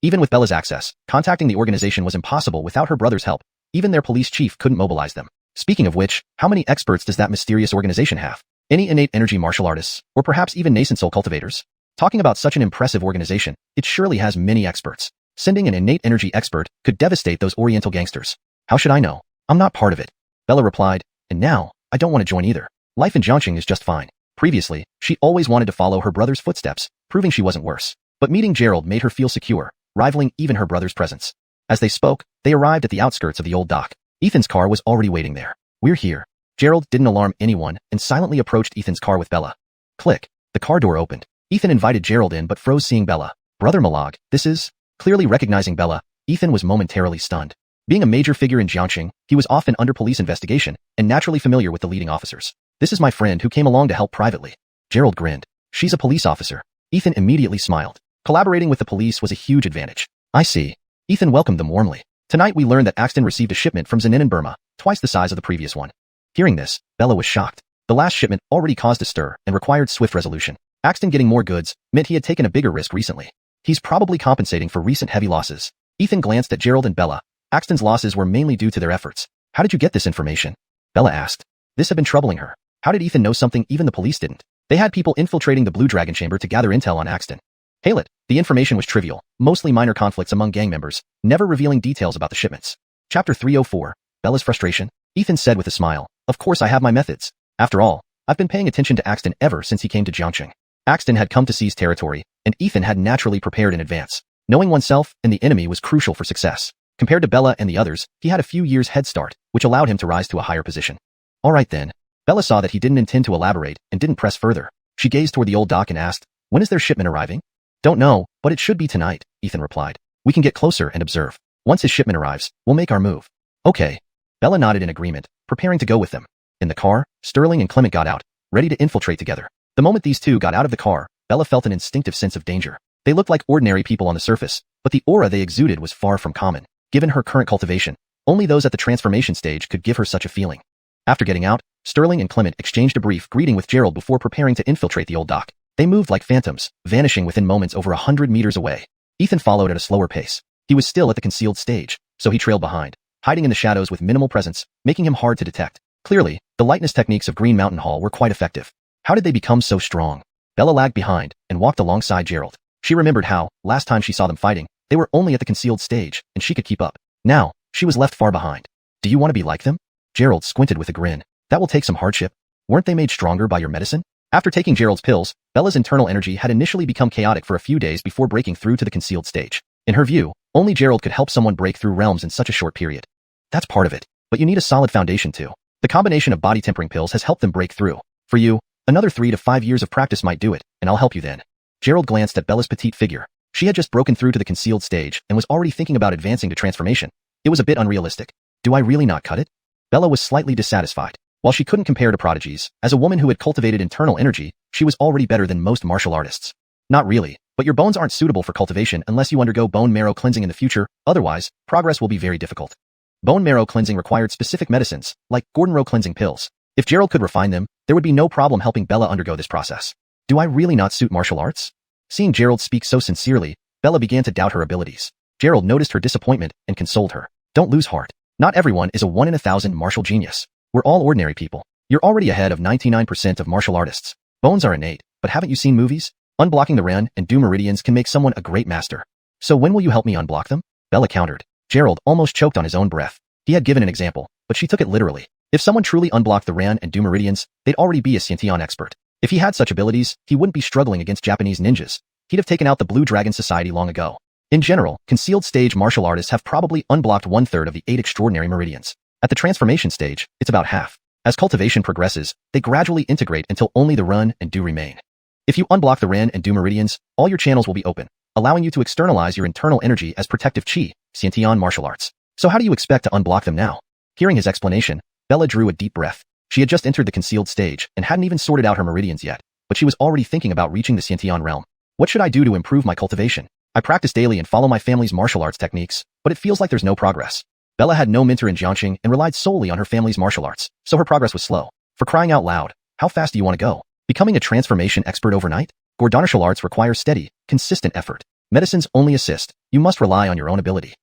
Even with Bella's access, contacting the organization was impossible without her brother's help. Even their police chief couldn't mobilize them. Speaking of which, how many experts does that mysterious organization have? Any innate energy martial artists, or perhaps even nascent soul cultivators? Talking about such an impressive organization, it surely has many experts. Sending an innate energy expert could devastate those Oriental gangsters. How should I know? I'm not part of it. Bella replied, and now, I don't want to join either. Life in Jiangxing is just fine. Previously, she always wanted to follow her brother's footsteps, proving she wasn't worse. But meeting Gerald made her feel secure, rivaling even her brother's presence. As they spoke, they arrived at the outskirts of the old dock. Ethan's car was already waiting there. We're here. Gerald didn't alarm anyone and silently approached Ethan's car with Bella. Click. The car door opened. Ethan invited Gerald in but froze seeing Bella. Brother Malag, this is... Clearly recognizing Bella, Ethan was momentarily stunned. Being a major figure in Jiangxing, he was often under police investigation and naturally familiar with the leading officers. This is my friend who came along to help privately. Gerald grinned. She's a police officer. Ethan immediately smiled. Collaborating with the police was a huge advantage. I see. Ethan welcomed them warmly. Tonight we learned that Axton received a shipment from Zenin in Burma, twice the size of the previous one. Hearing this, Bella was shocked. The last shipment already caused a stir and required swift resolution. Axton getting more goods meant he had taken a bigger risk recently. He's probably compensating for recent heavy losses. Ethan glanced at Gerald and Bella. Axton's losses were mainly due to their efforts. How did you get this information? Bella asked. This had been troubling her. How did Ethan know something even the police didn't? They had people infiltrating the Blue Dragon chamber to gather intel on Axton. Hail it. The information was trivial, mostly minor conflicts among gang members, never revealing details about the shipments. Chapter 304. Bella's frustration. Ethan said with a smile, of course I have my methods. After all, I've been paying attention to Axton ever since he came to Jiangxing. Axton had come to seize territory, and Ethan had naturally prepared in advance. Knowing oneself and the enemy was crucial for success. Compared to Bella and the others, he had a few years head start, which allowed him to rise to a higher position. All right then. Bella saw that he didn't intend to elaborate and didn't press further. She gazed toward the old dock and asked, when is their shipment arriving? Don't know, but it should be tonight, Ethan replied. We can get closer and observe. Once his shipment arrives, we'll make our move. Okay. Bella nodded in agreement, preparing to go with them. In the car, Sterling and Clement got out, ready to infiltrate together. The moment these two got out of the car, Bella felt an instinctive sense of danger. They looked like ordinary people on the surface, but the aura they exuded was far from common. Given her current cultivation, only those at the transformation stage could give her such a feeling. After getting out, Sterling and Clement exchanged a brief greeting with Gerald before preparing to infiltrate the old dock. They moved like phantoms, vanishing within moments over 100 meters away. Ethan followed at a slower pace. He was still at the concealed stage, so he trailed behind, hiding in the shadows with minimal presence, making him hard to detect. Clearly, the lightness techniques of Green Mountain Hall were quite effective. How did they become so strong? Bella lagged behind and walked alongside Gerald. She remembered how, last time she saw them fighting, they were only at the concealed stage, and she could keep up. Now, she was left far behind. Do you want to be like them? Gerald squinted with a grin. That will take some hardship. Weren't they made stronger by your medicine? After taking Gerald's pills, Bella's internal energy had initially become chaotic for a few days before breaking through to the concealed stage. In her view, only Gerald could help someone break through realms in such a short period. That's part of it, but you need a solid foundation too. The combination of body tempering pills has helped them break through. For you, another 3 to 5 years of practice might do it, and I'll help you then. Gerald glanced at Bella's petite figure. She had just broken through to the concealed stage and was already thinking about advancing to transformation. It was a bit unrealistic. Do I really not cut it? Bella was slightly dissatisfied. While she couldn't compare to prodigies, as a woman who had cultivated internal energy, she was already better than most martial artists. Not really, but your bones aren't suitable for cultivation unless you undergo bone marrow cleansing in the future, otherwise, progress will be very difficult. Bone marrow cleansing required specific medicines, like Gordon Rowe cleansing pills. If Gerald could refine them, there would be no problem helping Bella undergo this process. Do I really not suit martial arts? Seeing Gerald speak so sincerely, Bella began to doubt her abilities. Gerald noticed her disappointment and consoled her. Don't lose heart. Not everyone is a 1 in 1,000 martial genius. We're all ordinary people. You're already ahead of 99% of martial artists. Bones are innate, but haven't you seen movies? Unblocking the Ren and Du meridians can make someone a great master. So when will you help me unblock them? Bella countered. Gerald almost choked on his own breath. He had given an example, but she took it literally. If someone truly unblocked the Ren and Du meridians, they'd already be a xuanhuan expert. If he had such abilities, he wouldn't be struggling against Japanese ninjas. He'd have taken out the Blue Dragon Society long ago. In general, concealed stage martial artists have probably unblocked 1/3 of the 8 extraordinary meridians. At the transformation stage, it's about half. As cultivation progresses, they gradually integrate until only the Run and Du remain. If you unblock the Ren and Du meridians, all your channels will be open, allowing you to externalize your internal energy as protective chi, xuanhuan martial arts. So how do you expect to unblock them now? Hearing his explanation, Bella drew a deep breath. She had just entered the concealed stage and hadn't even sorted out her meridians yet, but she was already thinking about reaching the xuanhuan realm. What should I do to improve my cultivation? I practice daily and follow my family's martial arts techniques, but it feels like there's no progress. Bella had no mentor in Jiangxing and relied solely on her family's martial arts, so her progress was slow. For crying out loud, how fast do you want to go? Becoming a transformation expert overnight? Gordon martial arts requires steady, consistent effort. Medicines only assist. You must rely on your own ability.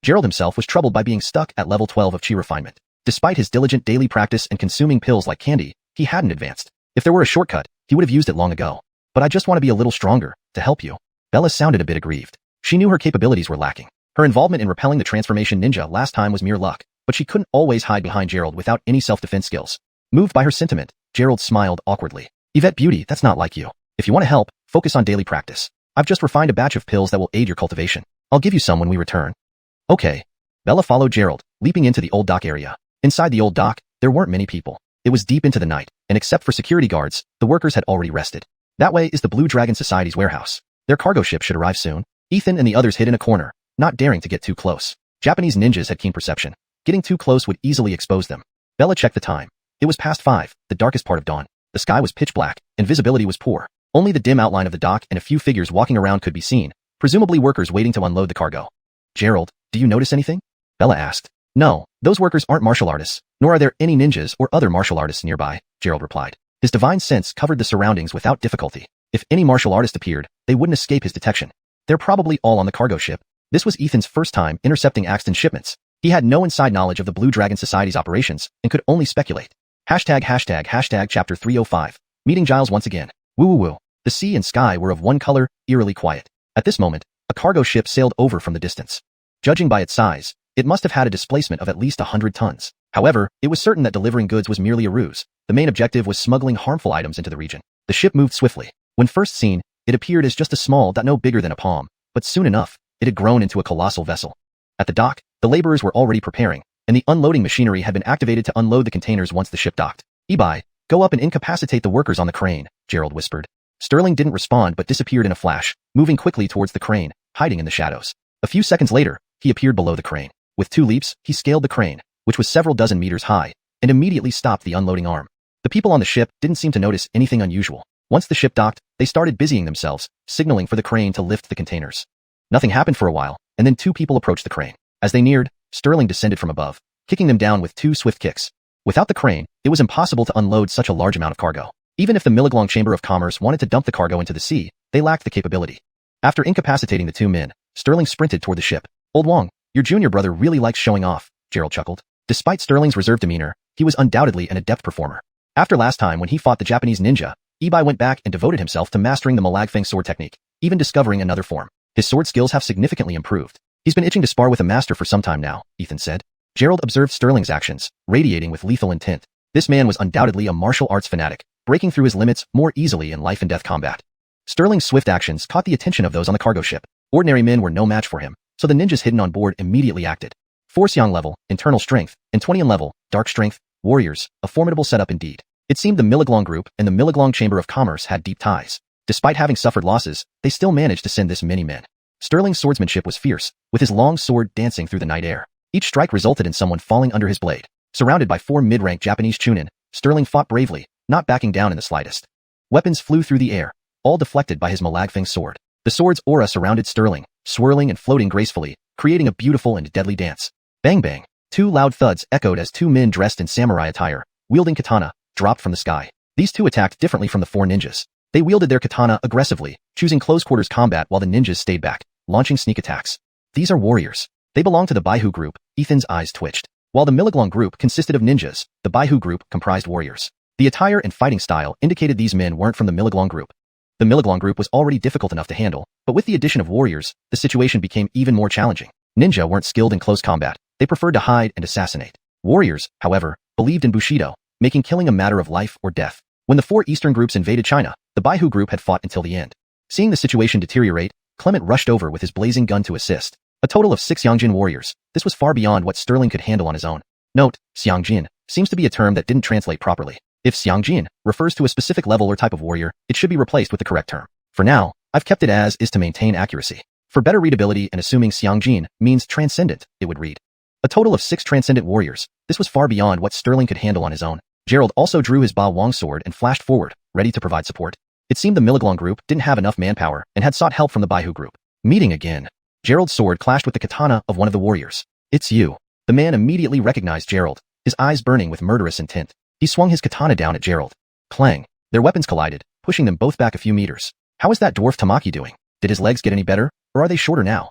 Gerald himself was troubled by being stuck at level 12 of chi refinement. Despite his diligent daily practice and consuming pills like candy, he hadn't advanced. If there were a shortcut, he would have used it long ago. But I just want to be a little stronger, to help you. Bella sounded a bit aggrieved. She knew her capabilities were lacking. Her involvement in repelling the transformation ninja last time was mere luck, but she couldn't always hide behind Gerald without any self-defense skills. Moved by her sentiment, Gerald smiled awkwardly. Yvette Beauty, that's not like you. If you want to help, focus on daily practice. I've just refined a batch of pills that will aid your cultivation. I'll give you some when we return. Okay. Bella followed Gerald, leaping into the old dock area. Inside the old dock, there weren't many people. It was deep into the night, and except for security guards, the workers had already rested. That way is the Blue Dragon Society's warehouse. Their cargo ship should arrive soon. Ethan and the others hid in a corner, not daring to get too close. Japanese ninjas had keen perception. Getting too close would easily expose them. Bella checked the time. It was past 5, the darkest part of dawn. The sky was pitch black, and visibility was poor. Only the dim outline of the dock and a few figures walking around could be seen, presumably workers waiting to unload the cargo. Gerald, do you notice anything? Bella asked. No, those workers aren't martial artists, nor are there any ninjas or other martial artists nearby, Gerald replied. His divine sense covered the surroundings without difficulty. If any martial artist appeared, they wouldn't escape his detection. They're probably all on the cargo ship. This was Ethan's first time intercepting Axton shipments. He had no inside knowledge of the Blue Dragon Society's operations and could only speculate. Hashtag chapter 305. Meeting Giles once again. Woo woo woo. The sea and sky were of one color, eerily quiet. At this moment, a cargo ship sailed over from the distance. Judging by its size, it must have had a displacement of at least 100 tons. However, it was certain that delivering goods was merely a ruse. The main objective was smuggling harmful items into the region. The ship moved swiftly. When first seen, it appeared as just a small dot no bigger than a palm, but soon enough, it had grown into a colossal vessel. At the dock, the laborers were already preparing, and the unloading machinery had been activated to unload the containers once the ship docked. Ebi, go up and incapacitate the workers on the crane, Gerald whispered. Sterling didn't respond but disappeared in a flash, moving quickly towards the crane, hiding in the shadows. A few seconds later, he appeared below the crane. With 2 leaps, he scaled the crane, which was several dozen meters high, and immediately stopped the unloading arm. The people on the ship didn't seem to notice anything unusual. Once the ship docked, they started busying themselves, signaling for the crane to lift the containers. Nothing happened for a while, and then 2 people approached the crane. As they neared, Sterling descended from above, kicking them down with 2 swift kicks. Without the crane, it was impossible to unload such a large amount of cargo. Even if the Milaglong Chamber of Commerce wanted to dump the cargo into the sea, they lacked the capability. After incapacitating the 2 men, Sterling sprinted toward the ship. Old Wong, your junior brother really likes showing off, Gerald chuckled. Despite Sterling's reserved demeanor, he was undoubtedly an adept performer. After last time when he fought the Japanese ninja, Ebi went back and devoted himself to mastering the Malagfeng sword technique, even discovering another form. His sword skills have significantly improved. He's been itching to spar with a master for some time now, Ethan said. Gerald observed Sterling's actions, radiating with lethal intent. This man was undoubtedly a martial arts fanatic, breaking through his limits more easily in life and death combat. Sterling's swift actions caught the attention of those on the cargo ship. Ordinary men were no match for him, so the ninjas hidden on board immediately acted. 4 Xiang level, internal strength, and 20 level, dark strength, warriors, a formidable setup indeed. It seemed the Milaglong Group and the Milaglong Chamber of Commerce had deep ties. Despite having suffered losses, they still managed to send this many men. Sterling's swordsmanship was fierce, with his long sword dancing through the night air. Each strike resulted in someone falling under his blade. Surrounded by 4 mid-rank Japanese chunin, Sterling fought bravely, not backing down in the slightest. Weapons flew through the air, all deflected by his Malagfeng sword. The sword's aura surrounded Sterling, swirling and floating gracefully, creating a beautiful and deadly dance. Bang bang. 2 loud thuds echoed as 2 men dressed in samurai attire, wielding katana, dropped from the sky. These 2 attacked differently from the 4 ninjas. They wielded their katana aggressively, choosing close-quarters combat while the ninjas stayed back, launching sneak attacks. These are warriors. They belong to the Baihu group. Ethan's eyes twitched. While the Milaglong group consisted of ninjas, the Baihu group comprised warriors. The attire and fighting style indicated these men weren't from the Milaglong group. The Milaglong group was already difficult enough to handle, but with the addition of warriors, the situation became even more challenging. Ninja weren't skilled in close combat. They preferred to hide and assassinate. Warriors, however, believed in Bushido, making killing a matter of life or death. When the 4 eastern groups invaded China, the Baihu group had fought until the end. Seeing the situation deteriorate, Clement rushed over with his blazing gun to assist. A total of 6 Yangjin warriors. This was far beyond what Sterling could handle on his own. Note, Xiangjin seems to be a term that didn't translate properly. If Xiangjin refers to a specific level or type of warrior, it should be replaced with the correct term. For now, I've kept it as is to maintain accuracy. For better readability and assuming Xiangjin means transcendent, it would read. A total of 6 transcendent warriors. This was far beyond what Sterling could handle on his own. Gerald also drew his Ba Wong sword and flashed forward, ready to provide support. It seemed the Milaglong group didn't have enough manpower and had sought help from the Baihu group. Meeting again. Gerald's sword clashed with the katana of one of the warriors. It's you. The man immediately recognized Gerald, his eyes burning with murderous intent. He swung his katana down at Gerald. Clang. Their weapons collided, pushing them both back a few meters. How is that dwarf Tamaki doing? Did his legs get any better? or are they shorter now?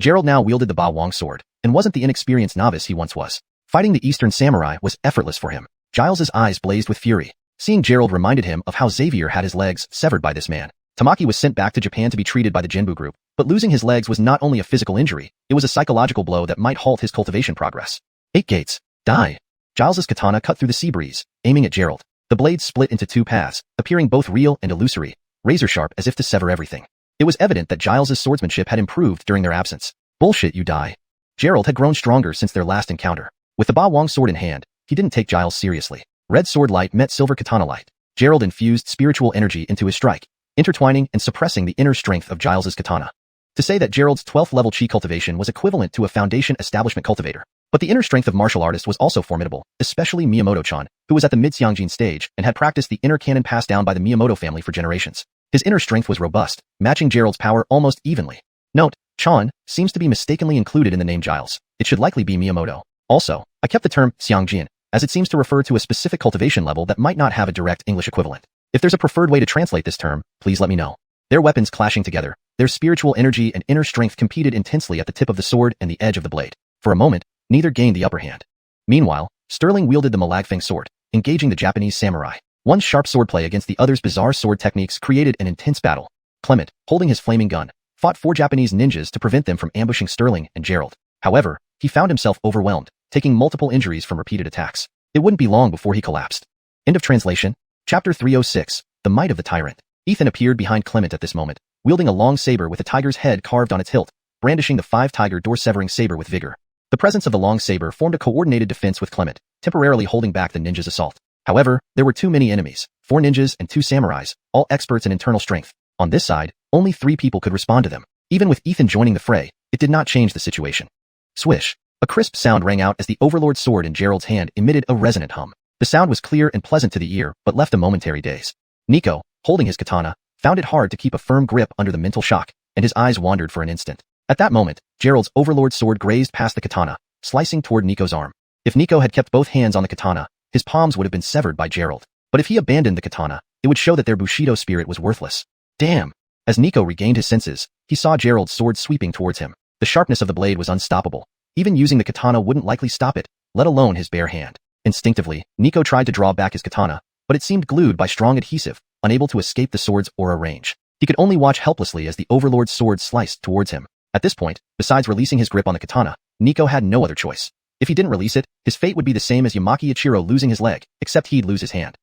Gerald now wielded the Ba Wong sword, and wasn't the inexperienced novice he once was. Fighting the Eastern Samurai was effortless for him. Giles's eyes blazed with fury. Seeing Gerald reminded him of how Xavier had his legs severed by this man. Tamaki was sent back to Japan to be treated by the Jinbu group, but losing his legs was not only a physical injury, it was a psychological blow that might halt his cultivation progress. 8 gates. Die. Giles's katana cut through the sea breeze, aiming at Gerald. The blade split into 2 paths, appearing both real and illusory, razor-sharp as if to sever everything. It was evident that Giles's swordsmanship had improved during their absence. Bullshit, you die. Gerald had grown stronger since their last encounter. With the Ba Wong sword in hand, he didn't take Giles seriously. Red sword light met silver katana light. Gerald infused spiritual energy into his strike, intertwining and suppressing the inner strength of Giles's katana. To say that Gerald's 12th level chi cultivation was equivalent to a foundation establishment cultivator. But the inner strength of martial artists was also formidable, especially Miyamoto-chan, who was at the mid-Xiangjin stage and had practiced the inner canon passed down by the Miyamoto family for generations. His inner strength was robust, matching Gerald's power almost evenly. Note, Chan seems to be mistakenly included in the name Giles. It should likely be Miyamoto. Also, I kept the term Xiangjin, as it seems to refer to a specific cultivation level that might not have a direct English equivalent. If there's a preferred way to translate this term, please let me know. Their weapons clashing together, their spiritual energy and inner strength competed intensely at the tip of the sword and the edge of the blade. For a moment, neither gained the upper hand. Meanwhile, Sterling wielded the Malagfeng sword, engaging the Japanese samurai. One sharp swordplay against the other's bizarre sword techniques created an intense battle. Clement, holding his flaming gun, fought 4 Japanese ninjas to prevent them from ambushing Sterling and Gerald. However, he found himself overwhelmed, taking multiple injuries from repeated attacks. It wouldn't be long before he collapsed. End of translation. Chapter 306, The Might of the Tyrant. Ethan appeared behind Clement at this moment, wielding a long saber with a tiger's head carved on its hilt, brandishing the 5-tiger door-severing saber with vigor. The presence of the long saber formed a coordinated defense with Clement, temporarily holding back the ninja's assault. However, there were too many enemies, 4 ninjas and 2 samurais, all experts in internal strength. On this side, only 3 people could respond to them. Even with Ethan joining the fray, it did not change the situation. Swish. A crisp sound rang out as the Overlord sword in Gerald's hand emitted a resonant hum. The sound was clear and pleasant to the ear, but left a momentary daze. Nico, holding his katana, found it hard to keep a firm grip under the mental shock, and his eyes wandered for an instant. At that moment, Gerald's Overlord sword grazed past the katana, slicing toward Nico's arm. If Nico had kept both hands on the katana, his palms would have been severed by Gerald. But if he abandoned the katana, it would show that their Bushido spirit was worthless. Damn! As Nico regained his senses, he saw Gerald's sword sweeping towards him. The sharpness of the blade was unstoppable. Even using the katana wouldn't likely stop it, let alone his bare hand. Instinctively, Nico tried to draw back his katana, but it seemed glued by strong adhesive, unable to escape the sword's aura range. He could only watch helplessly as the Overlord's sword sliced towards him. At this point, besides releasing his grip on the katana, Nico had no other choice. If he didn't release it, his fate would be the same as Yamaki Ichiro losing his leg, except he'd lose his hand.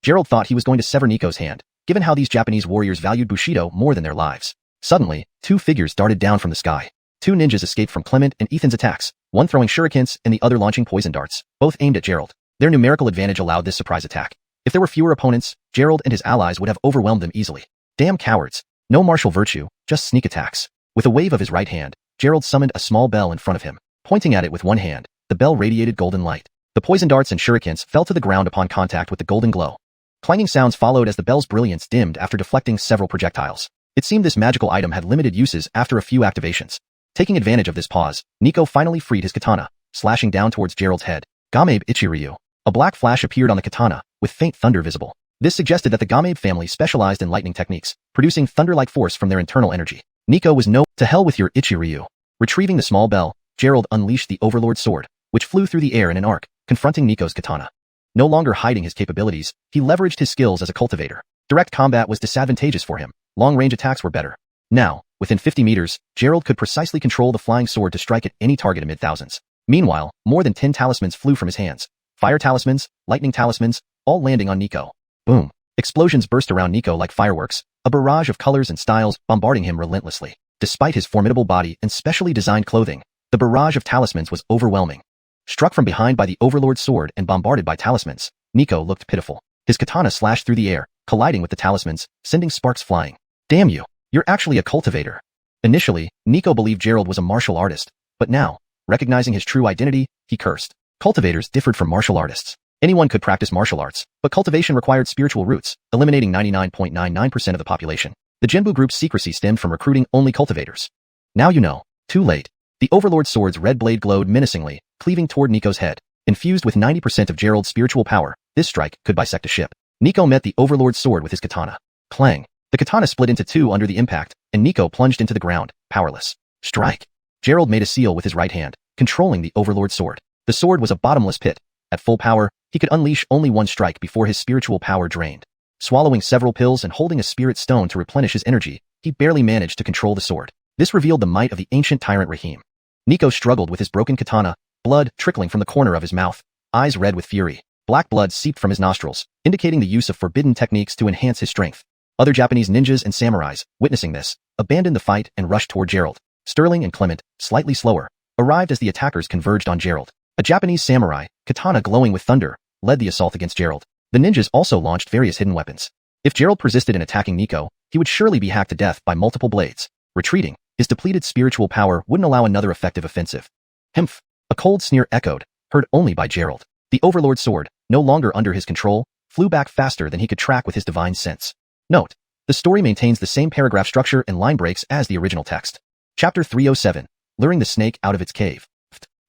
Gerald thought he was going to sever Nico's hand, given how these Japanese warriors valued Bushido more than their lives. Suddenly, 2 figures darted down from the sky. 2 ninjas escaped from Clement and Ethan's attacks, one throwing shurikens and the other launching poison darts, both aimed at Gerald. Their numerical advantage allowed this surprise attack. If there were fewer opponents, Gerald and his allies would have overwhelmed them easily. Damn cowards. No martial virtue, just sneak attacks. With a wave of his right hand, Gerald summoned a small bell in front of him. Pointing at it with one hand, the bell radiated golden light. The poison darts and shurikens fell to the ground upon contact with the golden glow. Clanging sounds followed as the bell's brilliance dimmed after deflecting several projectiles. It seemed this magical item had limited uses after a few activations. Taking advantage of this pause, Nico finally freed his katana, slashing down towards Gerald's head. Gamebe Ichiryu. A black flash appeared on the katana, with faint thunder visible. This suggested that the Gamebe family specialized in lightning techniques, producing thunder-like force from their internal energy. Nico was to hell with your Ichiryu. Retrieving the small bell, Gerald unleashed the Overlord sword, which flew through the air in an arc, confronting Nico's katana. No longer hiding his capabilities, he leveraged his skills as a cultivator. Direct combat was disadvantageous for him. Long-range attacks were better. Now, within 50 meters, Gerald could precisely control the flying sword to strike at any target amid thousands. Meanwhile, more than 10 talismans flew from his hands. Fire talismans, lightning talismans, all landing on Nico. Boom. Explosions burst around Nico like fireworks, a barrage of colors and styles bombarding him relentlessly. Despite his formidable body and specially designed clothing, the barrage of talismans was overwhelming. Struck from behind by the Overlord sword and bombarded by talismans, Nico looked pitiful. His katana slashed through the air, colliding with the talismans, sending sparks flying. Damn you! You're actually a cultivator. Initially, Nico believed Gerald was a martial artist, but now, recognizing his true identity, he cursed. Cultivators differed from martial artists. Anyone could practice martial arts, but cultivation required spiritual roots, eliminating 99.99% of the population. The Jinbu group's secrecy stemmed from recruiting only cultivators. Now you know. Too late. The Overlord sword's red blade glowed menacingly, cleaving toward Nico's head. Infused with 90% of Gerald's spiritual power, this strike could bisect a ship. Nico met the Overlord sword with his katana. Clang. The katana split into two under the impact, and Nico plunged into the ground, powerless. Strike! Gerald made a seal with his right hand, controlling the Overlord sword. The sword was a bottomless pit. At full power, he could unleash only one strike before his spiritual power drained. Swallowing several pills and holding a spirit stone to replenish his energy, he barely managed to control the sword. This revealed the might of the ancient tyrant Rahim. Nico struggled with his broken katana, blood trickling from the corner of his mouth, eyes red with fury. Black blood seeped from his nostrils, indicating the use of forbidden techniques to enhance his strength. Other Japanese ninjas and samurais, witnessing this, abandoned the fight and rushed toward Gerald. Sterling and Clement, slightly slower, arrived as the attackers converged on Gerald. A Japanese samurai, katana glowing with thunder, led the assault against Gerald. The ninjas also launched various hidden weapons. If Gerald persisted in attacking Nico, he would surely be hacked to death by multiple blades. Retreating, his depleted spiritual power wouldn't allow another effective offensive. Hmph! A cold sneer echoed, heard only by Gerald. The Overlord sword, no longer under his control, flew back faster than he could track with his divine sense. Note: the story maintains the same paragraph structure and line breaks as the original text. Chapter 307, Luring the Snake Out of Its Cave.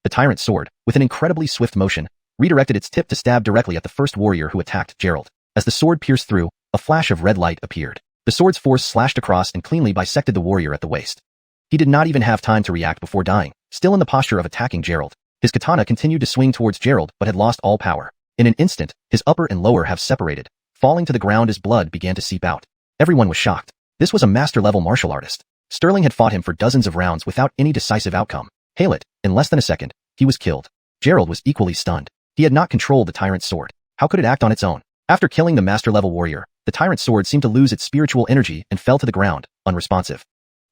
The tyrant's sword, with an incredibly swift motion, redirected its tip to stab directly at the first warrior who attacked Gerald. As the sword pierced through, a flash of red light appeared. The sword's force slashed across and cleanly bisected the warrior at the waist. He did not even have time to react before dying, still in the posture of attacking Gerald. His katana continued to swing towards Gerald but had lost all power. In an instant, his upper and lower halves separated, falling to the ground as blood began to seep out. Everyone was shocked. This was a master-level martial artist. Sterling had fought him for dozens of rounds without any decisive outcome. Hail it, in less than a second, he was killed. Gerald was equally stunned. He had not controlled the tyrant's sword. How could it act on its own? After killing the master-level warrior, the tyrant's sword seemed to lose its spiritual energy and fell to the ground, unresponsive.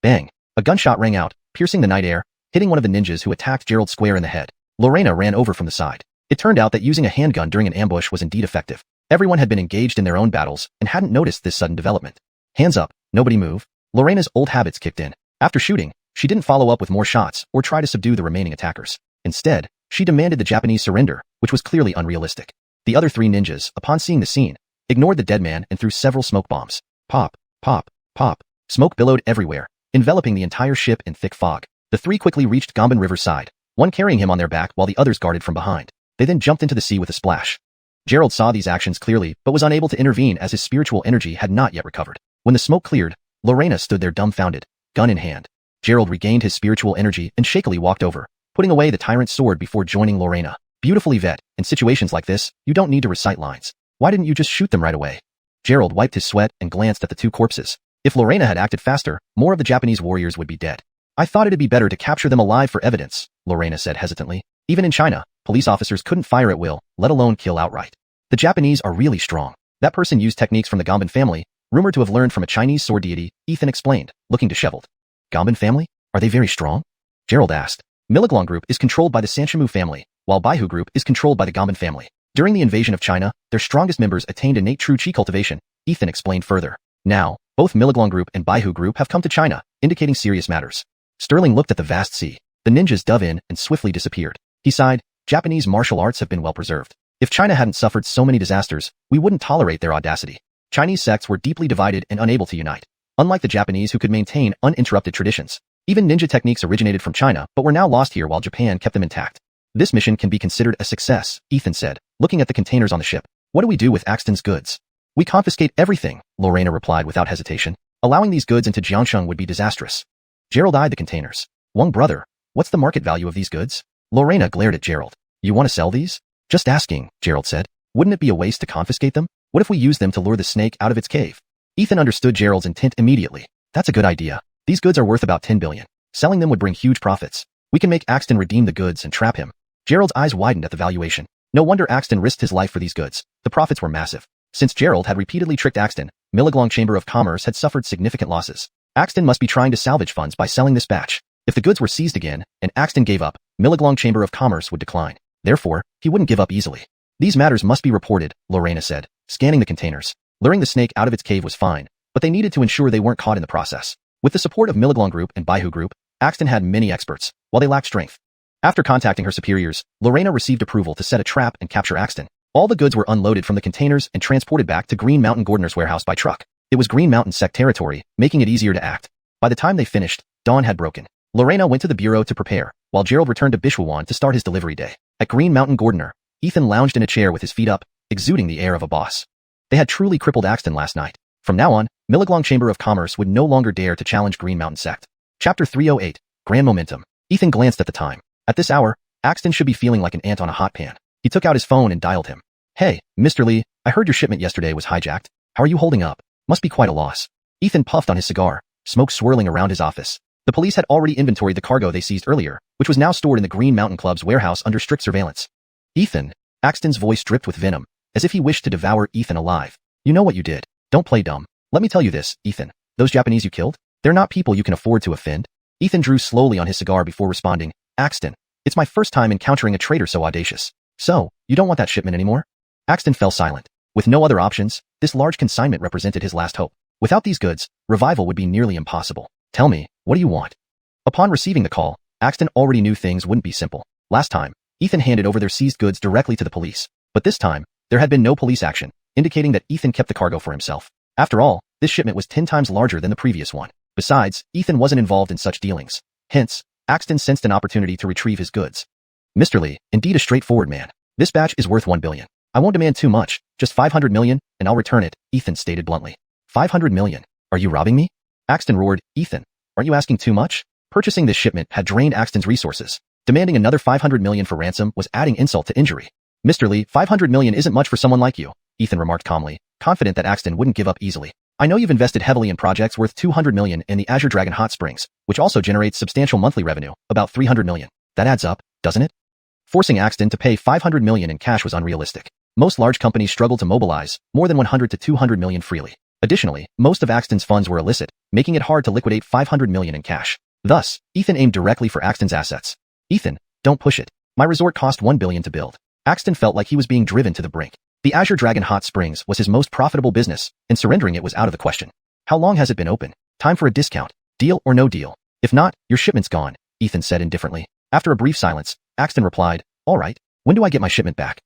Bang! A gunshot rang out, piercing the night air, hitting one of the ninjas who attacked Gerald square in the head. Lorena ran over from the side. It turned out that using a handgun during an ambush was indeed effective. Everyone had been engaged in their own battles and hadn't noticed this sudden development. Hands up, nobody move. Lorena's old habits kicked in. After shooting, she didn't follow up with more shots or try to subdue the remaining attackers. Instead, she demanded the Japanese surrender, which was clearly unrealistic. The other three ninjas, upon seeing the scene, ignored the dead man and threw several smoke bombs. Pop, pop, pop. Smoke billowed everywhere, enveloping the entire ship in thick fog. The three quickly reached Gomban River's side, one carrying him on their back while the others guarded from behind. They then jumped into the sea with a splash. Gerald saw these actions clearly but was unable to intervene as his spiritual energy had not yet recovered. When the smoke cleared, Lorena stood there dumbfounded, gun in hand. Gerald regained his spiritual energy and shakily walked over, putting away the tyrant's sword before joining Lorena. Beautiful Yvette, in situations like this, you don't need to recite lines. Why didn't you just shoot them right away? Gerald wiped his sweat and glanced at the two corpses. If Lorena had acted faster, more of the Japanese warriors would be dead. I thought it'd be better to capture them alive for evidence, Lorena said hesitantly. Even in China, police officers couldn't fire at will, let alone kill outright. The Japanese are really strong. That person used techniques from the Gomban family, rumored to have learned from a Chinese sword deity, Ethan explained, looking disheveled. Gomban family? Are they very strong? Gerald asked. Miliglong Group is controlled by the Sanchamu family, while Baihu Group is controlled by the Gomban family. During the invasion of China, their strongest members attained innate true qi cultivation, Ethan explained further. Now, both Miliglong Group and Baihu Group have come to China, indicating serious matters. Sterling looked at the vast sea. The ninjas dove in and swiftly disappeared. He sighed, Japanese martial arts have been well preserved. If China hadn't suffered so many disasters, we wouldn't tolerate their audacity. Chinese sects were deeply divided and unable to unite. Unlike the Japanese who could maintain uninterrupted traditions. Even ninja techniques originated from China but were now lost here while Japan kept them intact. This mission can be considered a success, Ethan said, looking at the containers on the ship. What do we do with Axton's goods? We confiscate everything, Lorena replied without hesitation. Allowing these goods into Jiangsheng would be disastrous. Gerald eyed the containers. Wang brother, what's the market value of these goods? Lorena glared at Gerald. You want to sell these? Just asking, Gerald said. Wouldn't it be a waste to confiscate them? What if we use them to lure the snake out of its cave? Ethan understood Gerald's intent immediately. That's a good idea. These goods are worth about 10 billion. Selling them would bring huge profits. We can make Axton redeem the goods and trap him. Gerald's eyes widened at the valuation. No wonder Axton risked his life for these goods. The profits were massive. Since Gerald had repeatedly tricked Axton, Miliglong Chamber of Commerce had suffered significant losses. Axton must be trying to salvage funds by selling this batch. If the goods were seized again, and Axton gave up, Miliglong Chamber of Commerce would decline. Therefore, he wouldn't give up easily. These matters must be reported, Lorena said, scanning the containers. Luring the snake out of its cave was fine, but they needed to ensure they weren't caught in the process. With the support of Miliglong Group and Baihu Group, Axton had many experts, while they lacked strength. After contacting her superiors, Lorena received approval to set a trap and capture Axton. All the goods were unloaded from the containers and transported back to Green Mountain Gordner's warehouse by truck. It was Green Mountain sect territory, making it easier to act. By the time they finished, dawn had broken. Lorena went to the bureau to prepare, while Gerald returned to Xuanhuan to start his delivery day. At Green Mountain Gordner, Ethan lounged in a chair with his feet up, exuding the air of a boss. They had truly crippled Axton last night. From now on, Milliglong Chamber of Commerce would no longer dare to challenge Green Mountain Sect. Chapter 308, Grand Momentum. Ethan glanced at the time. At this hour, Axton should be feeling like an ant on a hot pan. He took out his phone and dialed him. Hey, Mr. Lee, I heard your shipment yesterday was hijacked. How are you holding up? Must be quite a loss. Ethan puffed on his cigar, smoke swirling around his office. The police had already inventoried the cargo they seized earlier, which was now stored in the Green Mountain Club's warehouse under strict surveillance. Ethan, Axton's voice dripped with venom, as if he wished to devour Ethan alive. You know what you did. Don't play dumb. Let me tell you this, Ethan. Those Japanese you killed? They're not people you can afford to offend. Ethan drew slowly on his cigar before responding. Axton, it's my first time encountering a traitor so audacious. So, you don't want that shipment anymore? Axton fell silent. With no other options, this large consignment represented his last hope. Without these goods, revival would be nearly impossible. Tell me, what do you want? Upon receiving the call, Axton already knew things wouldn't be simple. Last time, Ethan handed over their seized goods directly to the police. But this time, there had been no police action, indicating that Ethan kept the cargo for himself. After all, this shipment was 10 times larger than the previous one. Besides, Ethan wasn't involved in such dealings. Hence, Axton sensed an opportunity to retrieve his goods. Mr. Lee, indeed a straightforward man. This batch is worth 1 billion. I won't demand too much, just 500 million, and I'll return it, Ethan stated bluntly. 500 million? Are you robbing me? Axton roared. Ethan, aren't you asking too much? Purchasing this shipment had drained Axton's resources. Demanding another 500 million for ransom was adding insult to injury. Mr. Lee, 500 million isn't much for someone like you, Ethan remarked calmly, confident that Axton wouldn't give up easily. I know you've invested heavily in projects worth 200 million in the Azure Dragon Hot Springs, which also generates substantial monthly revenue, about 300 million. That adds up, doesn't it? Forcing Axton to pay 500 million in cash was unrealistic. Most large companies struggle to mobilize more than 100 to 200 million freely. Additionally, most of Axton's funds were illicit, making it hard to liquidate 500 million in cash. Thus, Ethan aimed directly for Axton's assets. Ethan, don't push it. My resort cost 1 billion to build. Axton felt like he was being driven to the brink. The Azure Dragon Hot Springs was his most profitable business, and surrendering it was out of the question. How long has it been open? Time for a discount. Deal or no deal? If not, your shipment's gone, Ethan said indifferently. After a brief silence, Axton replied, all right, when do I get my shipment back?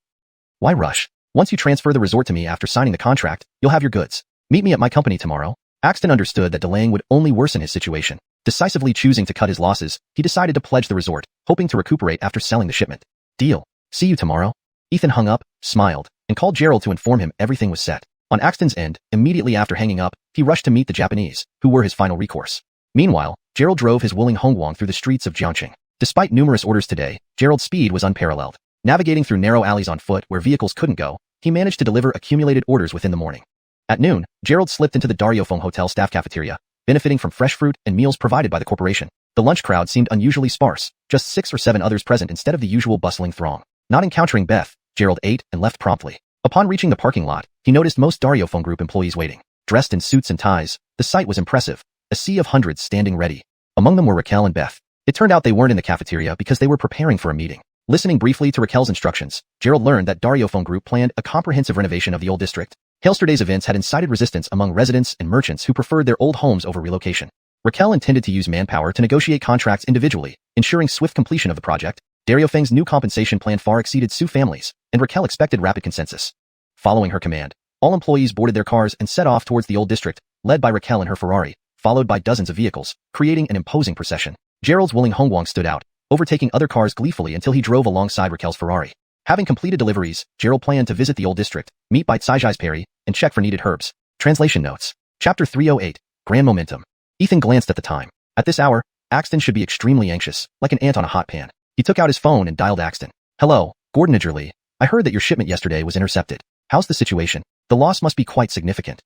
Why rush? Once you transfer the resort to me after signing the contract, you'll have your goods. Meet me at my company tomorrow. Axton understood that delaying would only worsen his situation. Decisively choosing to cut his losses, he decided to pledge the resort, hoping to recuperate after selling the shipment. Deal. See you tomorrow. Ethan hung up, smiled, and called Gerald to inform him everything was set. On Axton's end, immediately after hanging up, he rushed to meet the Japanese, who were his final recourse. Meanwhile, Gerald drove his willing Hongguang through the streets of Jiangqing. Despite numerous orders today, Gerald's speed was unparalleled. Navigating through narrow alleys on foot where vehicles couldn't go, he managed to deliver accumulated orders within the morning. At noon, Gerald slipped into the Daryofeng Hotel staff cafeteria, benefiting from fresh fruit and meals provided by the corporation. The lunch crowd seemed unusually sparse, just 6 or 7 others present instead of the usual bustling throng. Not encountering Beth, Gerald ate and left promptly. Upon reaching the parking lot, he noticed most Daryofeng Group employees waiting. Dressed in suits and ties, the sight was impressive, a sea of hundreds standing ready. Among them were Raquel and Beth. It turned out they weren't in the cafeteria because they were preparing for a meeting. Listening briefly to Raquel's instructions, Gerald learned that Daryofeng Group planned a comprehensive renovation of the old district. Yesterday's events had incited resistance among residents and merchants who preferred their old homes over relocation. Raquel intended to use manpower to negotiate contracts individually, ensuring swift completion of the project. Daryofeng's new compensation plan far exceeded Su family's, and Raquel expected rapid consensus. Following her command, all employees boarded their cars and set off towards the old district, led by Raquel in her Ferrari, followed by dozens of vehicles, creating an imposing procession. Gerald's willing Hongguang stood out, overtaking other cars gleefully until he drove alongside Raquel's Ferrari. Having completed deliveries, Gerald planned to visit the old district, meet by Saijai's Perry, and check for needed herbs. Translation notes. Chapter 308, Grand Momentum. Ethan glanced at the time. At this hour, Axton should be extremely anxious, like an ant on a hot pan. He took out his phone and dialed Axton. Hello, Gordon Lee. I heard that your shipment yesterday was intercepted. How's the situation? The loss must be quite significant.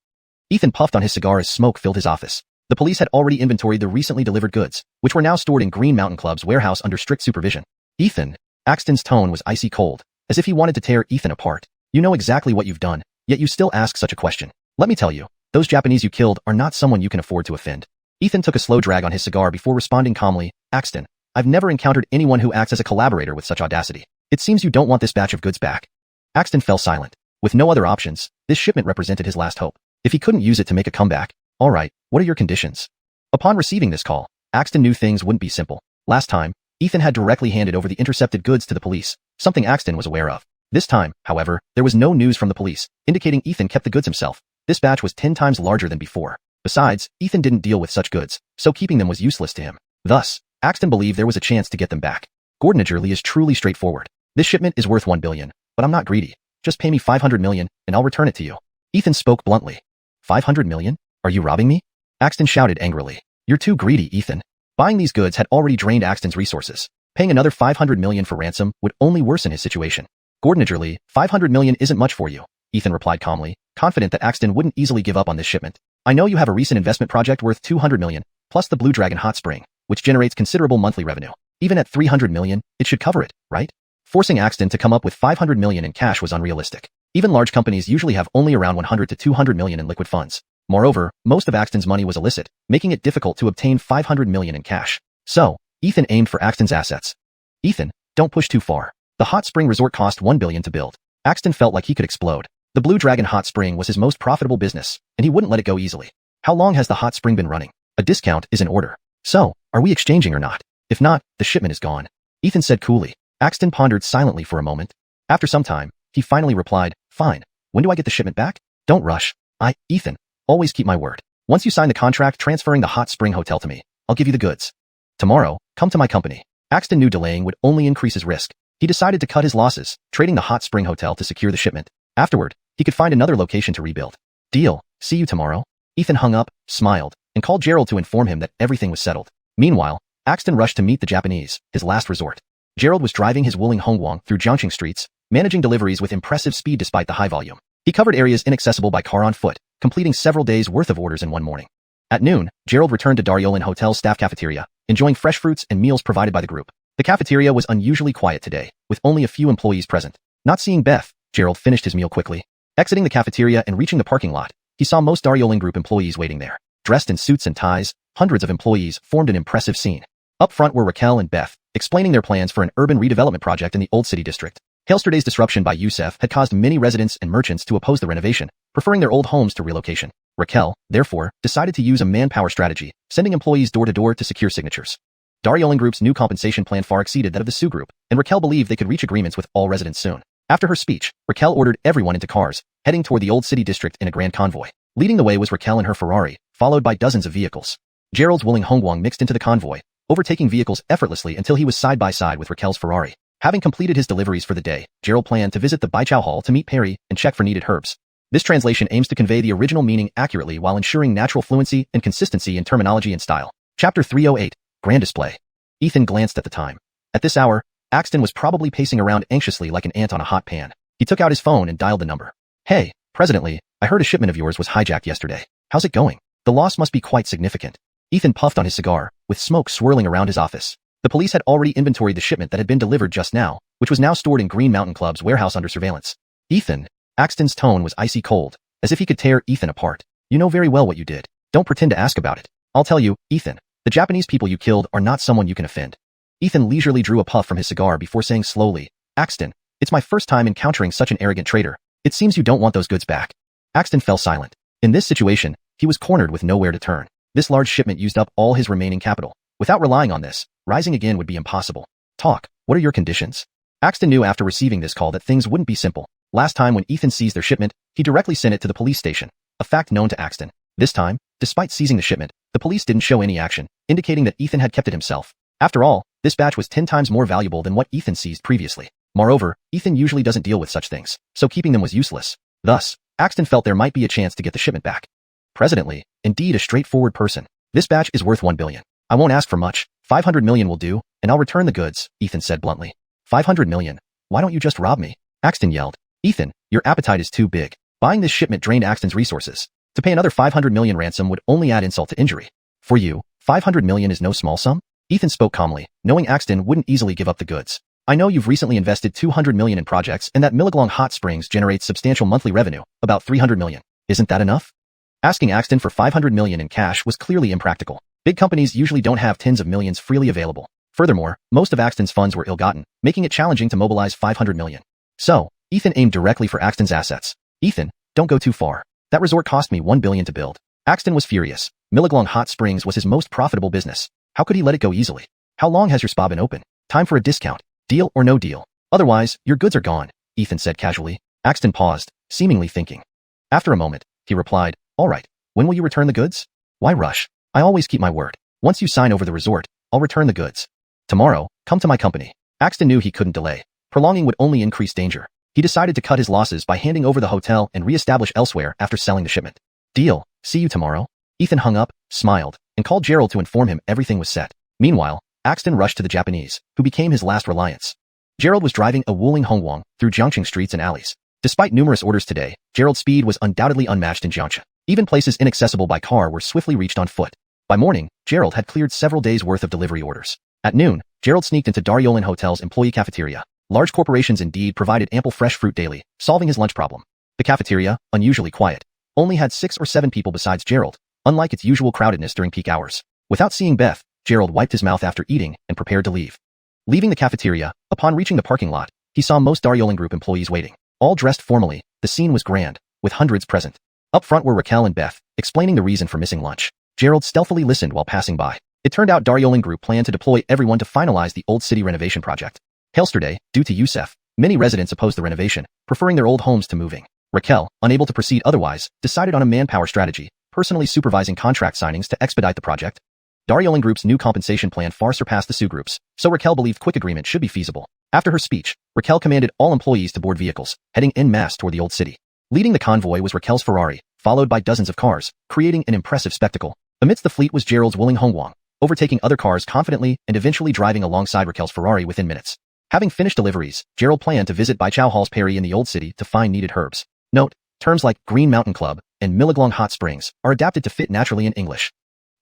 Ethan puffed on his cigar as smoke filled his office. The police had already inventoried the recently delivered goods, which were now stored in Green Mountain Club's warehouse under strict supervision. Ethan, Axton's tone was icy cold, as if he wanted to tear Ethan apart. You know exactly what you've done, yet you still ask such a question. Let me tell you, those Japanese you killed are not someone you can afford to offend. Ethan took a slow drag on his cigar before responding calmly, Axton, I've never encountered anyone who acts as a collaborator with such audacity. It seems you don't want this batch of goods back. Axton fell silent. With no other options, this shipment represented his last hope. If he couldn't use it to make a comeback, all right, what are your conditions? Upon receiving this call, Axton knew things wouldn't be simple. Last time, Ethan had directly handed over the intercepted goods to the police, something Axton was aware of. This time, however, there was no news from the police, indicating Ethan kept the goods himself. This batch was 10 times larger than before. Besides, Ethan didn't deal with such goods, so keeping them was useless to him. Thus, Axton believed there was a chance to get them back. Gordon Lee is truly straightforward. This shipment is worth 1 billion, but I'm not greedy. Just pay me 500 million, and I'll return it to you. Ethan spoke bluntly. 500 million? Are you robbing me? Axton shouted angrily. You're too greedy, Ethan. Buying these goods had already drained Axton's resources. Paying another $500 million for ransom would only worsen his situation. Gordonagely, $500 million isn't much for you, Ethan replied calmly, confident that Axton wouldn't easily give up on this shipment. I know you have a recent investment project worth $200 million, plus the Blue Dragon Hot Spring, which generates considerable monthly revenue. Even at $300 million, it should cover it, right? Forcing Axton to come up with $500 million in cash was unrealistic. Even large companies usually have only around $100 to $200 million in liquid funds. Moreover, most of Axton's money was illicit, making it difficult to obtain $500 million in cash. So, Ethan aimed for Axton's assets. Ethan, don't push too far. The hot spring resort cost $1 billion to build. Axton felt like he could explode. The Blue Dragon Hot Spring was his most profitable business, and he wouldn't let it go easily. How long has the hot spring been running? A discount is in order. So, are we exchanging or not? If not, the shipment is gone. Ethan said coolly. Axton pondered silently for a moment. After some time, he finally replied, fine. When do I get the shipment back? Don't rush. Ethan, always keep my word. Once you sign the contract transferring the hot spring hotel to me, I'll give you the goods. Tomorrow, come to my company. Axton knew delaying would only increase his risk. He decided to cut his losses, trading the hot spring hotel to secure the shipment. Afterward, he could find another location to rebuild. Deal. See you tomorrow. Ethan hung up, smiled, and called Gerald to inform him that everything was settled. Meanwhile, Axton rushed to meet the Japanese, his last resort. Gerald was driving his xuanhuan through Jiangxing streets, managing deliveries with impressive speed despite the high volume. He covered areas inaccessible by car on foot, completing several days' worth of orders in one morning. At noon, Gerald returned to Daryolan Hotel's staff cafeteria, enjoying fresh fruits and meals provided by the group. The cafeteria was unusually quiet today, with only a few employees present. Not seeing Beth, Gerald finished his meal quickly. Exiting the cafeteria and reaching the parking lot, he saw most Daryolan Group employees waiting there. Dressed in suits and ties, hundreds of employees formed an impressive scene. Up front were Raquel and Beth, explaining their plans for an urban redevelopment project in the Old City District. Yesterday's disruption by Youssef had caused many residents and merchants to oppose the renovation, preferring their old homes to relocation. Raquel, therefore, decided to use a manpower strategy, sending employees door-to-door to secure signatures. Daryolan Group's new compensation plan far exceeded that of the Su Group, and Raquel believed they could reach agreements with all residents soon. After her speech, Raquel ordered everyone into cars, heading toward the Old City District in a grand convoy. Leading the way was Raquel in her Ferrari, followed by dozens of vehicles. Gerald's xuanhuan mixed into the convoy, overtaking vehicles effortlessly until he was side by side with Raquel's Ferrari. Having completed his deliveries for the day, Gerald planned to visit the Baichao Hall to meet Perry and check for needed herbs. This translation aims to convey the original meaning accurately while ensuring natural fluency and consistency in terminology and style. Chapter 308, Grand Display. Ethan glanced at the time. At this hour, Axton was probably pacing around anxiously like an ant on a hot pan. He took out his phone and dialed the number. Hey, President Lee, I heard a shipment of yours was hijacked yesterday. How's it going? The loss must be quite significant. Ethan puffed on his cigar, with smoke swirling around his office. The police had already inventoried the shipment that had been delivered just now, which was now stored in Green Mountain Club's warehouse under surveillance. Ethan, Axton's tone was icy cold, as if he could tear Ethan apart. You know very well what you did. Don't pretend to ask about it. I'll tell you, Ethan, the Japanese people you killed are not someone you can offend. Ethan leisurely drew a puff from his cigar before saying slowly, Axton, it's my first time encountering such an arrogant traitor. It seems you don't want those goods back. Axton fell silent. In this situation, he was cornered with nowhere to turn. This large shipment used up all his remaining capital. Without relying on this, rising again would be impossible. Talk, what are your conditions? Axton knew after receiving this call that things wouldn't be simple. Last time when Ethan seized their shipment, he directly sent it to the police station, a fact known to Axton. This time, despite seizing the shipment, the police didn't show any action, indicating that Ethan had kept it himself. After all, this batch was 10 times more valuable than what Ethan seized previously. Moreover, Ethan usually doesn't deal with such things, so keeping them was useless. Thus, Axton felt there might be a chance to get the shipment back. President Lee, indeed a straightforward person. This batch is worth $1 billion. I won't ask for much, $500 million will do, and I'll return the goods, Ethan said bluntly. $500 million? Why don't you just rob me? Axton yelled. Ethan, your appetite is too big. Buying this shipment drained Axton's resources. To pay another $500 million ransom would only add insult to injury. For you, $500 million is no small sum? Ethan spoke calmly, knowing Axton wouldn't easily give up the goods. I know you've recently invested $200 million in projects and that Milaglong Hot Springs generates substantial monthly revenue, about $300 million. Isn't that enough? Asking Axton for $500 million in cash was clearly impractical. Big companies usually don't have tens of millions freely available. Furthermore, most of Axton's funds were ill-gotten, making it challenging to mobilize $500 million. So, Ethan aimed directly for Axton's assets. Ethan, don't go too far. That resort cost me $1 billion to build. Axton was furious. Milaglong Hot Springs was his most profitable business. How could he let it go easily? How long has your spa been open? Time for a discount. Deal or no deal. Otherwise, your goods are gone, Ethan said casually. Axton paused, seemingly thinking. After a moment, he replied, all right, when will you return the goods? Why rush? I always keep my word. Once you sign over the resort, I'll return the goods. Tomorrow, come to my company. Axton knew he couldn't delay. Prolonging would only increase danger. He decided to cut his losses by handing over the hotel and re-establish elsewhere after selling the shipment. Deal. See you tomorrow. Ethan hung up, smiled, and called Gerald to inform him everything was set. Meanwhile, Axton rushed to the Japanese, who became his last reliance. Gerald was driving a xuanhuan through Jiangqing streets and alleys. Despite numerous orders today, Gerald's speed was undoubtedly unmatched in Jiangxia. Even places inaccessible by car were swiftly reached on foot. By morning, Gerald had cleared several days' worth of delivery orders. At noon, Gerald sneaked into Daryolan Hotel's employee cafeteria. Large corporations indeed provided ample fresh fruit daily, solving his lunch problem. The cafeteria, unusually quiet, only had 6 or 7 people besides Gerald, unlike its usual crowdedness during peak hours. Without seeing Beth, Gerald wiped his mouth after eating and prepared to leave. Leaving the cafeteria, upon reaching the parking lot, he saw most Daryolan Group employees waiting. All dressed formally, the scene was grand, with hundreds present. Up front were Raquel and Beth, explaining the reason for missing lunch. Gerald stealthily listened while passing by. It turned out Daryolan Group planned to deploy everyone to finalize the old city renovation project. Yesterday, due to Youssef, many residents opposed the renovation, preferring their old homes to moving. Raquel, unable to proceed otherwise, decided on a manpower strategy, personally supervising contract signings to expedite the project. Daryolan Group's new compensation plan far surpassed the Sioux Group's, so Raquel believed quick agreement should be feasible. After her speech, Raquel commanded all employees to board vehicles, heading en masse toward the old city. Leading the convoy was Raquel's Ferrari, followed by dozens of cars, creating an impressive spectacle. Amidst the fleet was Gerald's xuanhuan, overtaking other cars confidently and eventually driving alongside Raquel's Ferrari within minutes. Having finished deliveries, Gerald planned to visit Baichao Hall's Perry in the old city to find needed herbs. Note, terms like Green Mountain Club and Milaglong Hot Springs are adapted to fit naturally in English.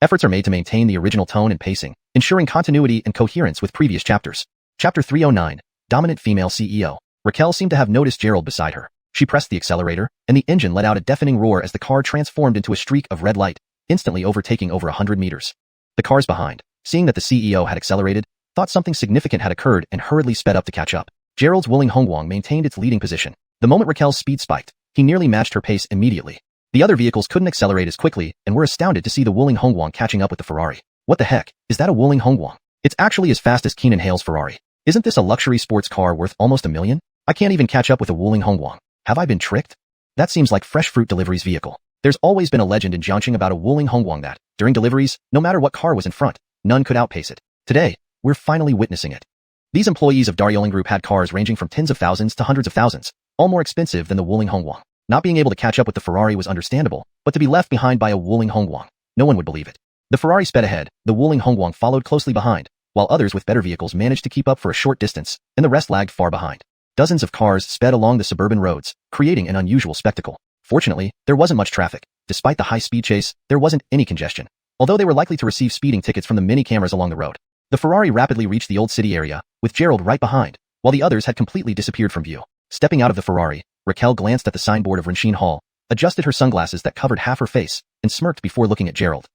Efforts are made to maintain the original tone and pacing, ensuring continuity and coherence with previous chapters. Chapter 309, Dominant Female CEO. Raquel seemed to have noticed Gerald beside her. She pressed the accelerator, and the engine let out a deafening roar as the car transformed into a streak of red light, instantly overtaking over 100 meters. The cars behind, seeing that the CEO had accelerated, thought something significant had occurred and hurriedly sped up to catch up. Gerald's xuanhuan maintained its leading position. The moment Raquel's speed spiked, he nearly matched her pace immediately. The other vehicles couldn't accelerate as quickly and were astounded to see the xuanhuan catching up with the Ferrari. What the heck, is that a xuanhuan? It's actually as fast as Keenan Hale's Ferrari. Isn't this a luxury sports car worth almost $1 million? I can't even catch up with a xuanhuan. Have I been tricked? That seems like Fresh Fruit Delivery's vehicle. There's always been a legend in Jiangxing about a xuanhuan that, during deliveries, no matter what car was in front, none could outpace it. Today, we're finally witnessing it. These employees of Daryolan Group had cars ranging from tens of thousands to hundreds of thousands, all more expensive than the xuanhuan. Not being able to catch up with the Ferrari was understandable, but to be left behind by a xuanhuan, no one would believe it. The Ferrari sped ahead, the xuanhuan followed closely behind, while others with better vehicles managed to keep up for a short distance, and the rest lagged far behind. Dozens of cars sped along the suburban roads, creating an unusual spectacle. Fortunately, there wasn't much traffic. Despite the high-speed chase, there wasn't any congestion, although they were likely to receive speeding tickets from the many cameras along the road. The Ferrari rapidly reached the old city area, with Gerald right behind, while the others had completely disappeared from view. Stepping out of the Ferrari, Raquel glanced at the signboard of Renxin Hall, adjusted her sunglasses that covered half her face, and smirked before looking at Gerald.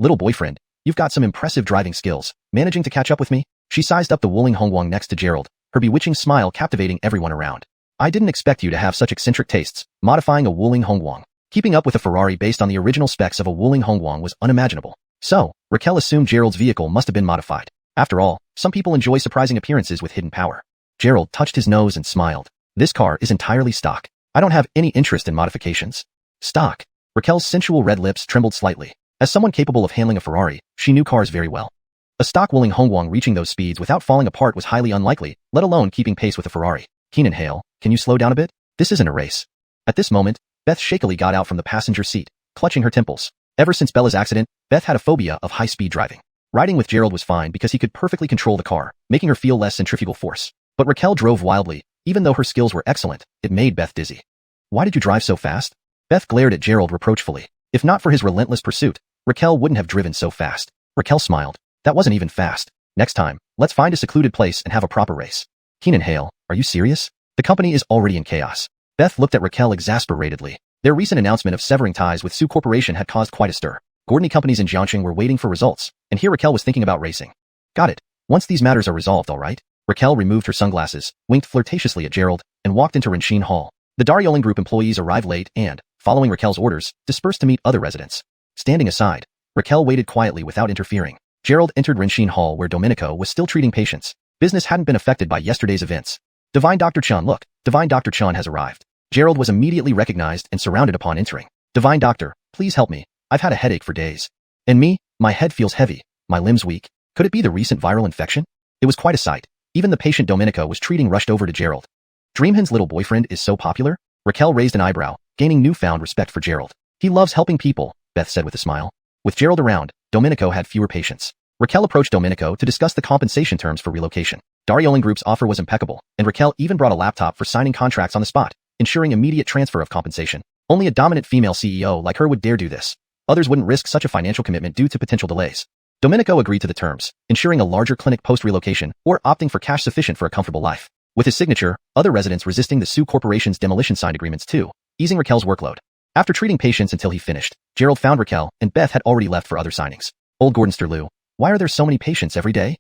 Little boyfriend, you've got some impressive driving skills, managing to catch up with me? She sized up the xuanhuan next to Gerald, her bewitching smile captivating everyone around. I didn't expect you to have such eccentric tastes, modifying a xuanhuan. Keeping up with a Ferrari based on the original specs of a xuanhuan was unimaginable. So, Raquel assumed Gerald's vehicle must have been modified. After all, some people enjoy surprising appearances with hidden power. Gerald touched his nose and smiled. This car is entirely stock. I don't have any interest in modifications. Stock. Raquel's sensual red lips trembled slightly. As someone capable of handling a Ferrari, she knew cars very well. A stock xuanhuan reaching those speeds without falling apart was highly unlikely, let alone keeping pace with a Ferrari. Keenan Hale, can you slow down a bit? This isn't a race. At this moment, Beth shakily got out from the passenger seat, clutching her temples. Ever since Bella's accident, Beth had a phobia of high-speed driving. Riding with Gerald was fine because he could perfectly control the car, making her feel less centrifugal force. But Raquel drove wildly. Even though her skills were excellent, it made Beth dizzy. Why did you drive so fast? Beth glared at Gerald reproachfully. If not for his relentless pursuit, Raquel wouldn't have driven so fast. Raquel smiled. That wasn't even fast. Next time, let's find a secluded place and have a proper race. Keenan Hale, are you serious? The company is already in chaos. Beth looked at Raquel exasperatedly. Their recent announcement of severing ties with Sioux Corporation had caused quite a stir. Gordony companies in Jiangxing were waiting for results, and here Raquel was thinking about racing. Got it. Once these matters are resolved, all right? Raquel removed her sunglasses, winked flirtatiously at Gerald, and walked into Renxin Hall. The Daryolan Group employees arrived late and, following Raquel's orders, dispersed to meet other residents. Standing aside, Raquel waited quietly without interfering. Gerald entered Renxin Hall where Domenico was still treating patients. Business hadn't been affected by yesterday's events. Divine Dr. Chan, look, Divine Dr. Chan has arrived. Gerald was immediately recognized and surrounded upon entering. Divine Doctor, please help me. I've had a headache for days. And me, my head feels heavy, my limbs weak. Could it be the recent viral infection? It was quite a sight. Even the patient Domenico was treating rushed over to Gerald. Dreamhen's little boyfriend is so popular? Raquel raised an eyebrow, gaining newfound respect for Gerald. He loves helping people, Beth said with a smile. With Gerald around, Domenico had fewer patients. Raquel approached Domenico to discuss the compensation terms for relocation. Darioling Group's offer was impeccable, and Raquel even brought a laptop for signing contracts on the spot, ensuring immediate transfer of compensation. Only a dominant female CEO like her would dare do this. Others wouldn't risk such a financial commitment due to potential delays. Domenico agreed to the terms, ensuring a larger clinic post-relocation or opting for cash sufficient for a comfortable life. With his signature, other residents resisting the Sioux Corporation's demolition signed agreements too, easing Raquel's workload. After treating patients until he finished, Gerald found Raquel, and Beth had already left for other signings. Old Gordon Sterlew, why are there so many patients every day?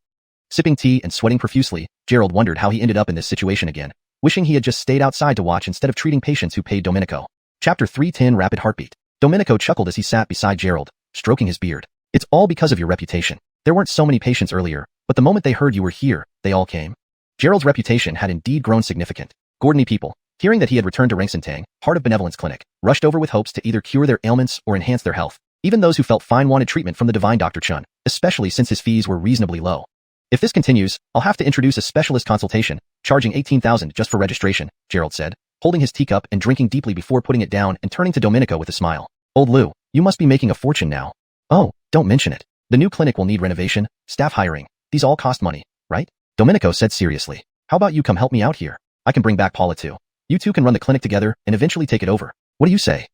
Sipping tea and sweating profusely, Gerald wondered how he ended up in this situation again, wishing he had just stayed outside to watch instead of treating patients who paid Domenico. Chapter 310 Rapid Heartbeat. Domenico chuckled as he sat beside Gerald, stroking his beard. It's all because of your reputation. There weren't so many patients earlier, but the moment they heard you were here, they all came. Gerald's reputation had indeed grown significant. Gordony people, hearing that he had returned to Xiang, Heart of Benevolence Clinic, rushed over with hopes to either cure their ailments or enhance their health. Even those who felt fine wanted treatment from the divine Dr. Chun, especially since his fees were reasonably low. If this continues, I'll have to introduce a specialist consultation, charging 18,000 just for registration, Gerald said, holding his teacup and drinking deeply before putting it down and turning to Domenico with a smile. Old Lou, you must be making a fortune now. Oh, don't mention it. The new clinic will need renovation, staff hiring. These all cost money, right? Domenico said seriously. How about you come help me out here? I can bring back Paula too. You two can run the clinic together and eventually take it over. What do you say?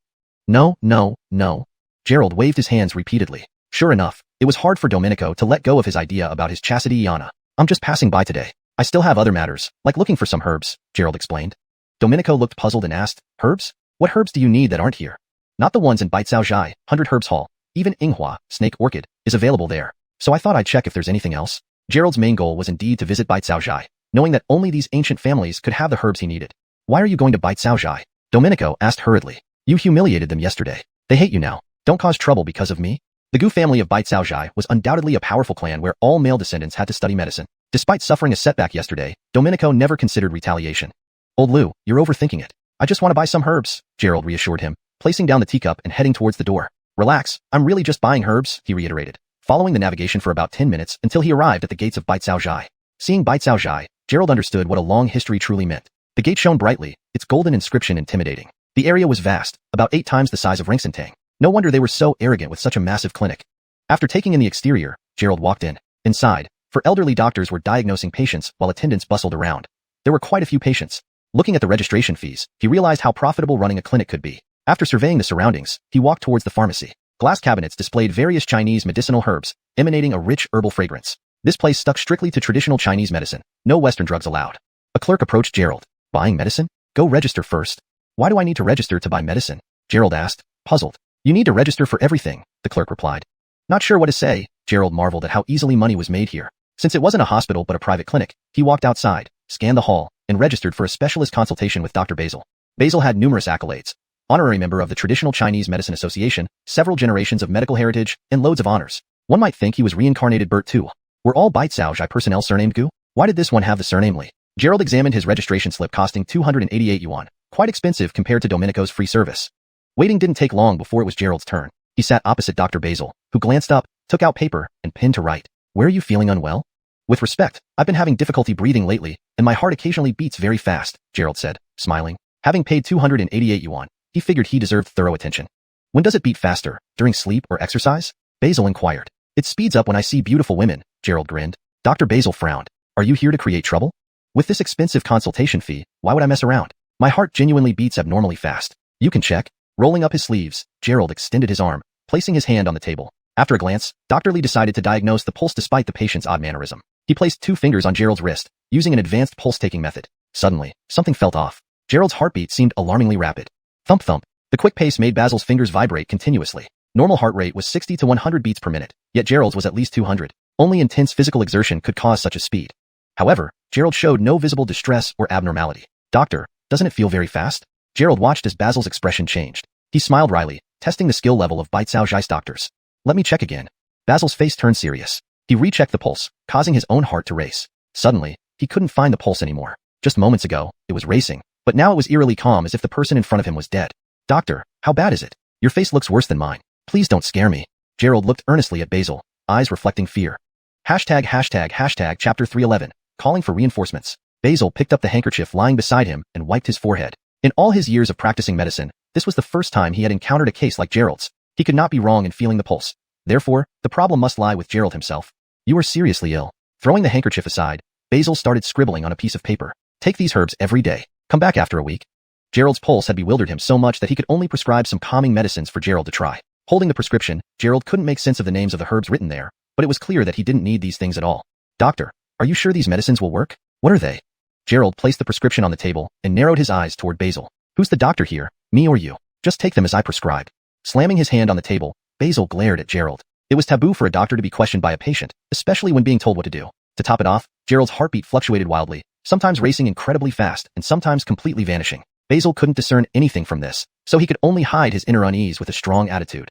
No. Gerald waved his hands repeatedly. Sure enough, it was hard for Domenico to let go of his idea about his chastity Yana. I'm just passing by today. I still have other matters, like looking for some herbs, Gerald explained. Domenico looked puzzled and asked, herbs? What herbs do you need that aren't here? Not the ones in Baicao Zhai, 100 Herbs Hall. Even Yinghua, Snake Orchid, is available there. So I thought I'd check if there's anything else. Gerald's main goal was indeed to visit Baicao Zhai, knowing that only these ancient families could have the herbs he needed. Why are you going to Baicao Zhai? Domenico asked hurriedly. You humiliated them yesterday. They hate you now. Don't cause trouble because of me. The Gu family of Baicao Zhai was undoubtedly a powerful clan where all male descendants had to study medicine. Despite suffering a setback yesterday, Domenico never considered retaliation. Old Lou, you're overthinking it. I just want to buy some herbs, Gerald reassured him, placing down the teacup and heading towards the door. Relax, I'm really just buying herbs, he reiterated, following the navigation for about 10 minutes until he arrived at the gates of Baicao Zhai. Seeing Baicao Zhai, Gerald understood what a long history truly meant. The gate shone brightly, its golden inscription intimidating. The area was vast, about 8 times the size of Xiang. No wonder they were so arrogant with such a massive clinic. After taking in the exterior, Gerald walked in. Inside, for elderly doctors were diagnosing patients while attendants bustled around. There were quite a few patients. Looking at the registration fees, he realized how profitable running a clinic could be. After surveying the surroundings, he walked towards the pharmacy. Glass cabinets displayed various Chinese medicinal herbs, emanating a rich herbal fragrance. This place stuck strictly to traditional Chinese medicine. No Western drugs allowed. A clerk approached Gerald. Buying medicine? Go register first. Why do I need to register to buy medicine? Gerald asked, puzzled. You need to register for everything, the clerk replied. Not sure what to say, Gerald marveled at how easily money was made here. Since it wasn't a hospital but a private clinic, he walked outside, scanned the hall, and registered for a specialist consultation with Dr. Basil. Basil had numerous accolades. Honorary member of the Traditional Chinese Medicine Association, several generations of medical heritage, and loads of honors. One might think he was reincarnated Bert too. Were all Baicao Zhai personnel surnamed Gu? Why did this one have the surname Li? Gerald examined his registration slip costing 288 yuan, quite expensive compared to Domenico's free service. Waiting didn't take long before it was Gerald's turn. He sat opposite Dr. Basil, who glanced up, took out paper, and pinned to write. Where are you feeling unwell? With respect, I've been having difficulty breathing lately, and my heart occasionally beats very fast, Gerald said, smiling. Having paid 288 yuan, he figured he deserved thorough attention. When does it beat faster, during sleep or exercise? Basil inquired. It speeds up when I see beautiful women, Gerald grinned. Dr. Basil frowned. Are you here to create trouble? With this expensive consultation fee, why would I mess around? My heart genuinely beats abnormally fast. You can check. Rolling up his sleeves, Gerald extended his arm, placing his hand on the table. After a glance, Dr. Lee decided to diagnose the pulse despite the patient's odd mannerism. He placed 2 fingers on Gerald's wrist, using an advanced pulse-taking method. Suddenly, something felt off. Gerald's heartbeat seemed alarmingly rapid. Thump thump. The quick pace made Basil's fingers vibrate continuously. Normal heart rate was 60 to 100 beats per minute, yet Gerald's was at least 200. Only intense physical exertion could cause such a speed. However, Gerald showed no visible distress or abnormality. Doctor, doesn't it feel very fast? Gerald watched as Basil's expression changed. He smiled wryly, testing the skill level of Baicao Zhai's doctors. Let me check again. Basil's face turned serious. He rechecked the pulse, causing his own heart to race. Suddenly, he couldn't find the pulse anymore. Just moments ago, it was racing, but now it was eerily calm as if the person in front of him was dead. Doctor, how bad is it? Your face looks worse than mine. Please don't scare me. Gerald looked earnestly at Basil, eyes reflecting fear. Hashtag chapter 311, calling for reinforcements. Basil picked up the handkerchief lying beside him and wiped his forehead. In all his years of practicing medicine, this was the first time he had encountered a case like Gerald's. He could not be wrong in feeling the pulse. Therefore, the problem must lie with Gerald himself. You are seriously ill. Throwing the handkerchief aside, Basil started scribbling on a piece of paper. Take these herbs every day. Come back after a week. Gerald's pulse had bewildered him so much that he could only prescribe some calming medicines for Gerald to try. Holding the prescription, Gerald couldn't make sense of the names of the herbs written there, but it was clear that he didn't need these things at all. Doctor, are you sure these medicines will work? What are they? Gerald placed the prescription on the table and narrowed his eyes toward Basil. Who's the doctor here, me or you? Just take them as I prescribed. Slamming his hand on the table, Basil glared at Gerald. It was taboo for a doctor to be questioned by a patient, especially when being told what to do. To top it off, Gerald's heartbeat fluctuated wildly, sometimes racing incredibly fast and sometimes completely vanishing. Basil couldn't discern anything from this, so he could only hide his inner unease with a strong attitude.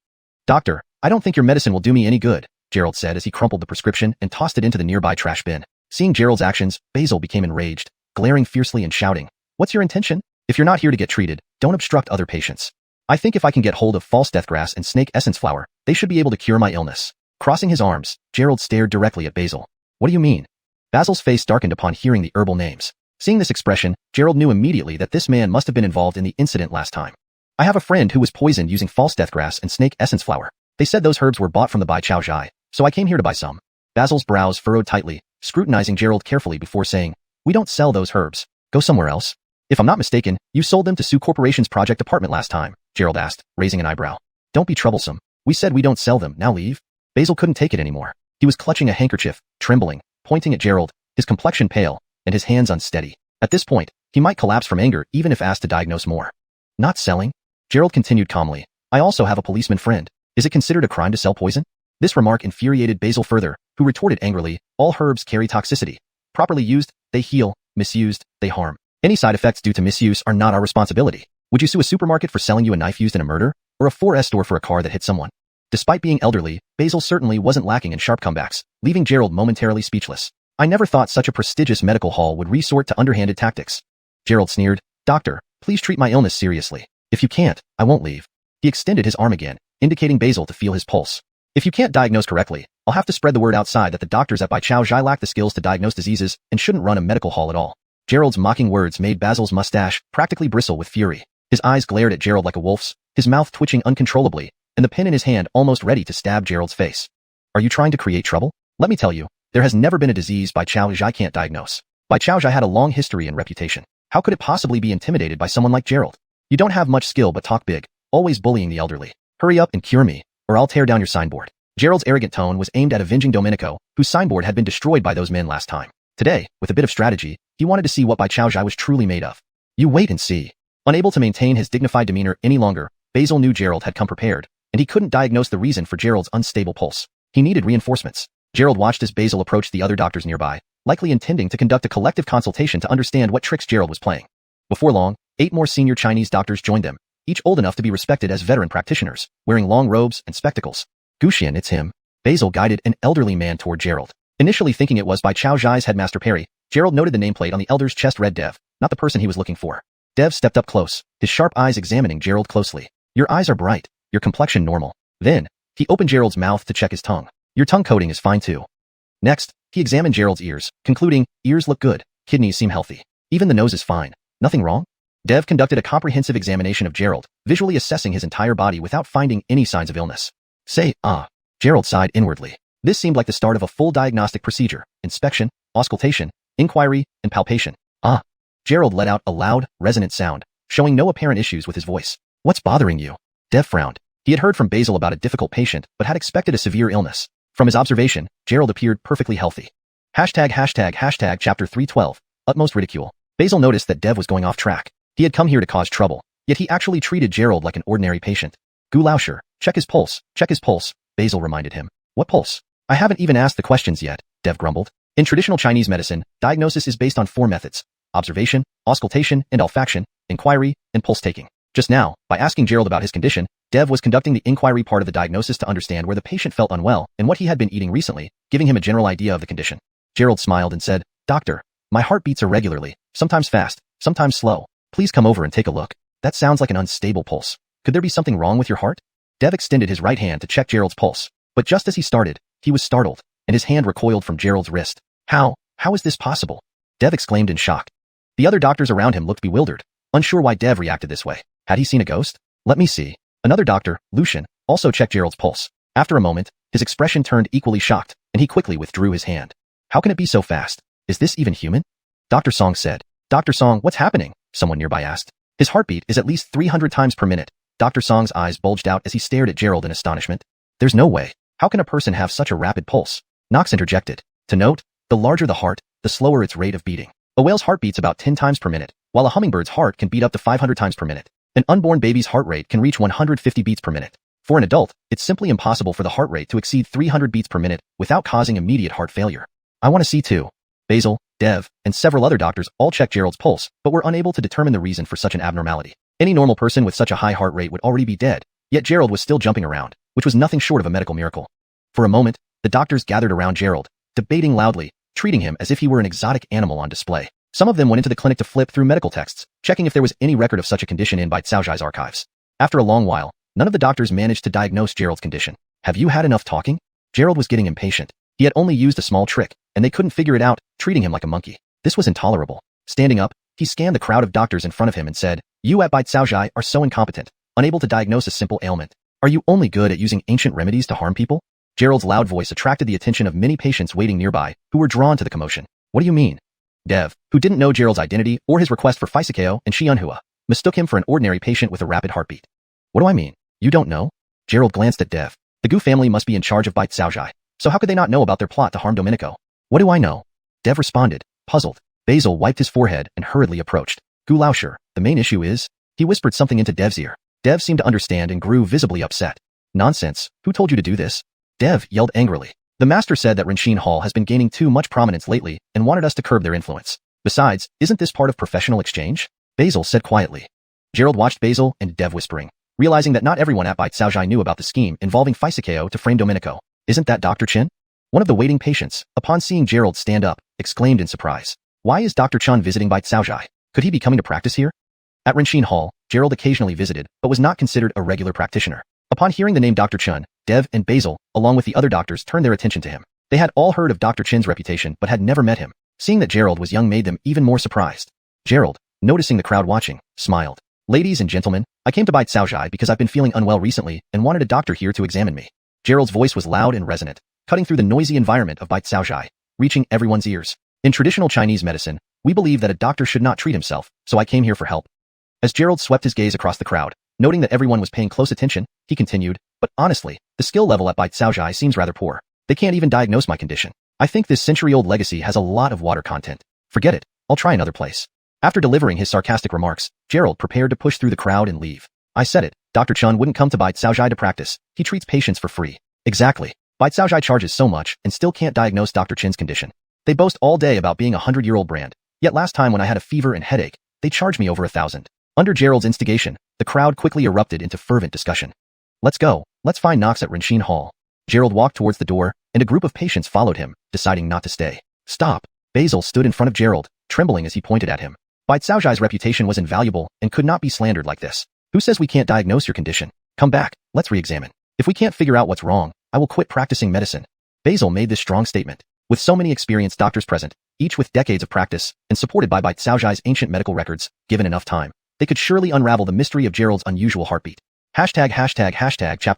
Doctor, I don't think your medicine will do me any good, Gerald said as he crumpled the prescription and tossed it into the nearby trash bin. Seeing Gerald's actions, Basil became enraged, glaring fiercely and shouting, "What's your intention? If you're not here to get treated, don't obstruct other patients. I think if I can get hold of false deathgrass and snake essence flower, they should be able to cure my illness." Crossing his arms, Gerald stared directly at Basil. What do you mean? Basil's face darkened upon hearing the herbal names. Seeing this expression, Gerald knew immediately that this man must have been involved in the incident last time. I have a friend who was poisoned using false deathgrass and snake essence flower. They said those herbs were bought from the Bai Chao Zhai, so I came here to buy some. Basil's brows furrowed tightly, scrutinizing Gerald carefully before saying, "We don't sell those herbs. Go somewhere else." "If I'm not mistaken, you sold them to Su Corporation's project department last time," Gerald asked, raising an eyebrow. "Don't be troublesome. We said we don't sell them, now leave." Basil couldn't take it anymore. He was clutching a handkerchief, trembling, pointing at Gerald, his complexion pale, and his hands unsteady. At this point, he might collapse from anger even if asked to diagnose more. "Not selling?" Gerald continued calmly. "I also have a policeman friend. Is it considered a crime to sell poison?" This remark infuriated Basil further, who retorted angrily, "All herbs carry toxicity. Properly used, they heal. Misused, they harm. Any side effects due to misuse are not our responsibility. Would you sue a supermarket for selling you a knife used in a murder, or a 4S store for a car that hit someone?" Despite being elderly, Basil certainly wasn't lacking in sharp comebacks, leaving Gerald momentarily speechless. "I never thought such a prestigious medical hall would resort to underhanded tactics." Gerald sneered, "Doctor, please treat my illness seriously. If you can't, I won't leave." He extended his arm again, indicating Basil to feel his pulse. "If you can't diagnose correctly, I'll have to spread the word outside that the doctors at Bai Chao Zhai lack the skills to diagnose diseases and shouldn't run a medical hall at all." Gerald's mocking words made Basil's mustache practically bristle with fury. His eyes glared at Gerald like a wolf's, his mouth twitching uncontrollably, and the pen in his hand almost ready to stab Gerald's face. "Are you trying to create trouble? Let me tell you, there has never been a disease Bai Chao Zhai can't diagnose. Bai Chao Zhai had a long history and reputation. How could it possibly be intimidated by someone like Gerald? You don't have much skill but talk big, always bullying the elderly. Hurry up and cure me, or I'll tear down your signboard." Gerald's arrogant tone was aimed at avenging Domenico, whose signboard had been destroyed by those men last time. Today, with a bit of strategy, he wanted to see what Bai Chao Zhai was truly made of. "You wait and see." Unable to maintain his dignified demeanor any longer, Basil knew Gerald had come prepared, and he couldn't diagnose the reason for Gerald's unstable pulse. He needed reinforcements. Gerald watched as Basil approached the other doctors nearby, likely intending to conduct a collective consultation to understand what tricks Gerald was playing. Before long, 8 more senior Chinese doctors joined them, each old enough to be respected as veteran practitioners, wearing long robes and spectacles. "Guxian, it's him." Basil guided an elderly man toward Gerald. Initially thinking it was Bai Chao Zhai's headmaster Perry, Gerald noted the nameplate on the elder's chest read Dev, not the person he was looking for. Dev stepped up close, his sharp eyes examining Gerald closely. "Your eyes are bright, your complexion normal." Then, he opened Gerald's mouth to check his tongue. "Your tongue coating is fine too." Next, he examined Gerald's ears, concluding, "Ears look good, kidneys seem healthy. Even the nose is fine. Nothing wrong?" Dev conducted a comprehensive examination of Gerald, visually assessing his entire body without finding any signs of illness. "Say, ah." Gerald sighed inwardly. This seemed like the start of a full diagnostic procedure: inspection, auscultation, inquiry, and palpation. "Ah." Gerald let out a loud, resonant sound, showing no apparent issues with his voice. "What's bothering you?" Dev frowned. He had heard from Basil about a difficult patient, but had expected a severe illness. From his observation, Gerald appeared perfectly healthy. ####Chapter 312, Utmost Ridicule. Basil noticed that Dev was going off track. He had come here to cause trouble, yet he actually treated Gerald like an ordinary patient. "Gu Laosher, check his pulse, Basil reminded him. "What pulse? I haven't even asked the questions yet," Dev grumbled. In traditional Chinese medicine, diagnosis is based on 4 methods: observation, auscultation and olfaction, inquiry, and pulse taking. Just now, by asking Gerald about his condition, Dev was conducting the inquiry part of the diagnosis to understand where the patient felt unwell and what he had been eating recently, giving him a general idea of the condition. Gerald smiled and said, "Doctor, my heart beats irregularly, sometimes fast, sometimes slow. Please come over and take a look. That sounds like an unstable pulse. Could there be something wrong with your heart?" Dev extended his right hand to check Gerald's pulse, but just as he started, he was startled, and his hand recoiled from Gerald's wrist. How is this possible?" Dev exclaimed in shock. The other doctors around him looked bewildered, unsure why Dev reacted this way. Had he seen a ghost? "Let me see." Another doctor, Lucian, also checked Gerald's pulse. After a moment, His expression turned equally shocked, and he quickly withdrew his hand. How can it be so fast? Is this even human? Dr. Song said. Dr. Song, what's happening? Someone nearby asked. His heartbeat is at least 300 times per minute. Dr. Song's eyes bulged out as he stared at Gerald in astonishment. There's no way. How can a person have such a rapid pulse? Knox interjected. To note, the larger the heart, the slower its rate of beating. A whale's heart beats about 10 times per minute, while a hummingbird's heart can beat up to 500 times per minute. An unborn baby's heart rate can reach 150 beats per minute. For an adult, it's simply impossible for the heart rate to exceed 300 beats per minute without causing immediate heart failure. I want to see too. Basil, Dev, and several other doctors all checked Gerald's pulse, but were unable to determine the reason for such an abnormality. Any normal person with such a high heart rate would already be dead, yet Gerald was still jumping around, which was nothing short of a medical miracle. For a moment, the doctors gathered around Gerald, debating loudly, treating him as if he were an exotic animal on display. Some of them went into the clinic to flip through medical texts, checking if there was any record of such a condition in Bai Caozhai's archives. After a long while, none of the doctors managed to diagnose Gerald's condition. Have you had enough talking? Gerald was getting impatient. He had only used a small trick, and they couldn't figure it out, treating him like a monkey. This was intolerable. Standing up, he scanned the crowd of doctors in front of him and said, You at Bai Caozhai are so incompetent, unable to diagnose a simple ailment. Are you only good at using ancient remedies to harm people? Gerald's loud voice attracted the attention of many patients waiting nearby, who were drawn to the commotion. What do you mean? Dev, who didn't know Gerald's identity or his request for Faisakeo and Xuanhuan, mistook him for an ordinary patient with a rapid heartbeat. What do I mean? You don't know? Gerald glanced at Dev. The Gu family must be in charge of Bai Caozhai, so how could they not know about their plot to harm Domenico? What do I know? Dev responded, puzzled. Basil wiped his forehead and hurriedly approached. Gu Laosher, the main issue is... He whispered something into Dev's ear. Dev seemed to understand and grew visibly upset. Nonsense, who told you to do this? Dev yelled angrily. The master said that Renxin Hall has been gaining too much prominence lately and wanted us to curb their influence. Besides, isn't this part of professional exchange? Basil said quietly. Gerald watched Basil and Dev whispering, realizing that not everyone at Bai Caozhai knew about the scheme involving Faisakeo to frame Domenico. Isn't that Dr. Chen? One of the waiting patients, upon seeing Gerald stand up, exclaimed in surprise. Why is Dr. Chen visiting Bai Caozhai? Could he be coming to practice here? At Renxin Hall, Gerald occasionally visited, but was not considered a regular practitioner. Upon hearing the name Dr. Chen, Dev and Basil, along with the other doctors, turned their attention to him. They had all heard of Dr. Chen's reputation but had never met him. Seeing that Gerald was young made them even more surprised. Gerald, noticing the crowd watching, smiled. Ladies and gentlemen, I came to Bai Caozhai because I've been feeling unwell recently and wanted a doctor here to examine me. Gerald's voice was loud and resonant, cutting through the noisy environment of Bai Caozhai, reaching everyone's ears. In traditional Chinese medicine, we believe that a doctor should not treat himself, so I came here for help. As Gerald swept his gaze across the crowd, noting that everyone was paying close attention, he continued, but honestly, the skill level at Bai Caozhai seems rather poor. They can't even diagnose my condition. I think this century-old legacy has a lot of water content. Forget it, I'll try another place. After delivering his sarcastic remarks, Gerald prepared to push through the crowd and leave. I said it, Dr. Chen wouldn't come to Bai Caozhai to practice. He treats patients for free. Exactly. Bai Caozhai charges so much and still can't diagnose Dr. Chen's condition. They boast all day about being a 100-year-old brand. Yet last time when I had a fever and headache, they charged me over 1,000. Under Gerald's instigation, the crowd quickly erupted into fervent discussion. Let's go. Let's find Knox at Renxin Hall. Gerald walked towards the door, and a group of patients followed him, deciding not to stay. Stop. Basil stood in front of Gerald, trembling as he pointed at him. Bai Caozhai's reputation was invaluable and could not be slandered like this. Who says we can't diagnose your condition? Come back, let's re-examine. If we can't figure out what's wrong, I will quit practicing medicine. Basil made this strong statement. With so many experienced doctors present, each with decades of practice, and supported by Bai Caozhai's ancient medical records, given enough time, they could surely unravel the mystery of Gerald's unusual heartbeat. Chapter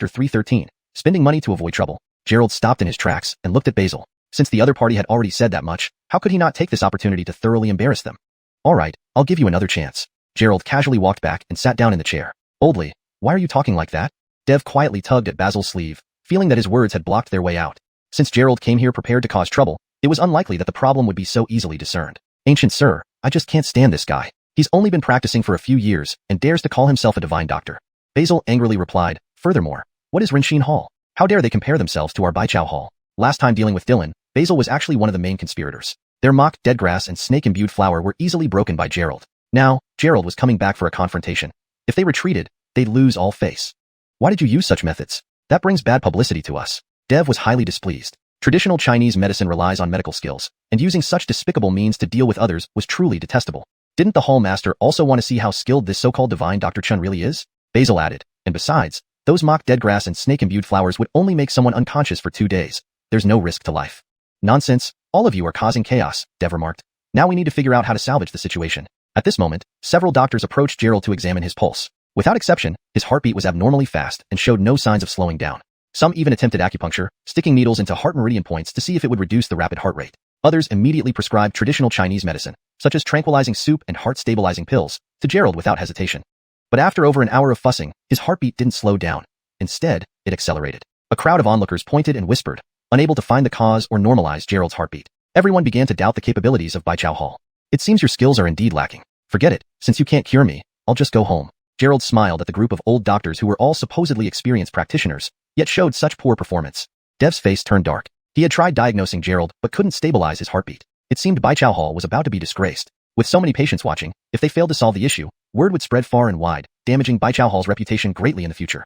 313. Spending money to avoid trouble. Gerald stopped in his tracks and looked at Basil. Since the other party had already said that much, how could he not take this opportunity to thoroughly embarrass them? All right, I'll give you another chance. Gerald casually walked back and sat down in the chair. Boldly, why are you talking like that? Dev quietly tugged at Basil's sleeve, feeling that his words had blocked their way out. Since Gerald came here prepared to cause trouble, it was unlikely that the problem would be so easily discerned. Ancient sir, I just can't stand this guy. He's only been practicing for a few years and dares to call himself a divine doctor. Basil angrily replied, furthermore, what is Renxin Hall? How dare they compare themselves to our Baichao Hall? Last time dealing with Dylan, Basil was actually one of the main conspirators. Their mock dead grass and snake-imbued flower were easily broken by Gerald. Now, Gerald was coming back for a confrontation. If they retreated, they'd lose all face. Why did you use such methods? That brings bad publicity to us. Dev was highly displeased. Traditional Chinese medicine relies on medical skills, and using such despicable means to deal with others was truly detestable. Didn't the hall master also want to see how skilled this so-called divine Dr. Chen really is? Basil added, and besides, those mock dead grass and snake-imbued flowers would only make someone unconscious for 2 days. There's no risk to life. Nonsense, all of you are causing chaos, Dev remarked. Now we need to figure out how to salvage the situation. At this moment, several doctors approached Gerald to examine his pulse. Without exception, his heartbeat was abnormally fast and showed no signs of slowing down. Some even attempted acupuncture, sticking needles into heart meridian points to see if it would reduce the rapid heart rate. Others immediately prescribed traditional Chinese medicine, such as tranquilizing soup and heart-stabilizing pills, to Gerald without hesitation. But after over an hour of fussing, his heartbeat didn't slow down. Instead, it accelerated. A crowd of onlookers pointed and whispered, unable to find the cause or normalize Gerald's heartbeat. Everyone began to doubt the capabilities of Baichao Hall. It seems your skills are indeed lacking. Forget it, since you can't cure me, I'll just go home. Gerald smiled at the group of old doctors who were all supposedly experienced practitioners, yet showed such poor performance. Dev's face turned dark. He had tried diagnosing Gerald but couldn't stabilize his heartbeat. It seemed Baichao Hall was about to be disgraced. With so many patients watching, if they failed to solve the issue, word would spread far and wide, damaging Baichao Hall's reputation greatly in the future.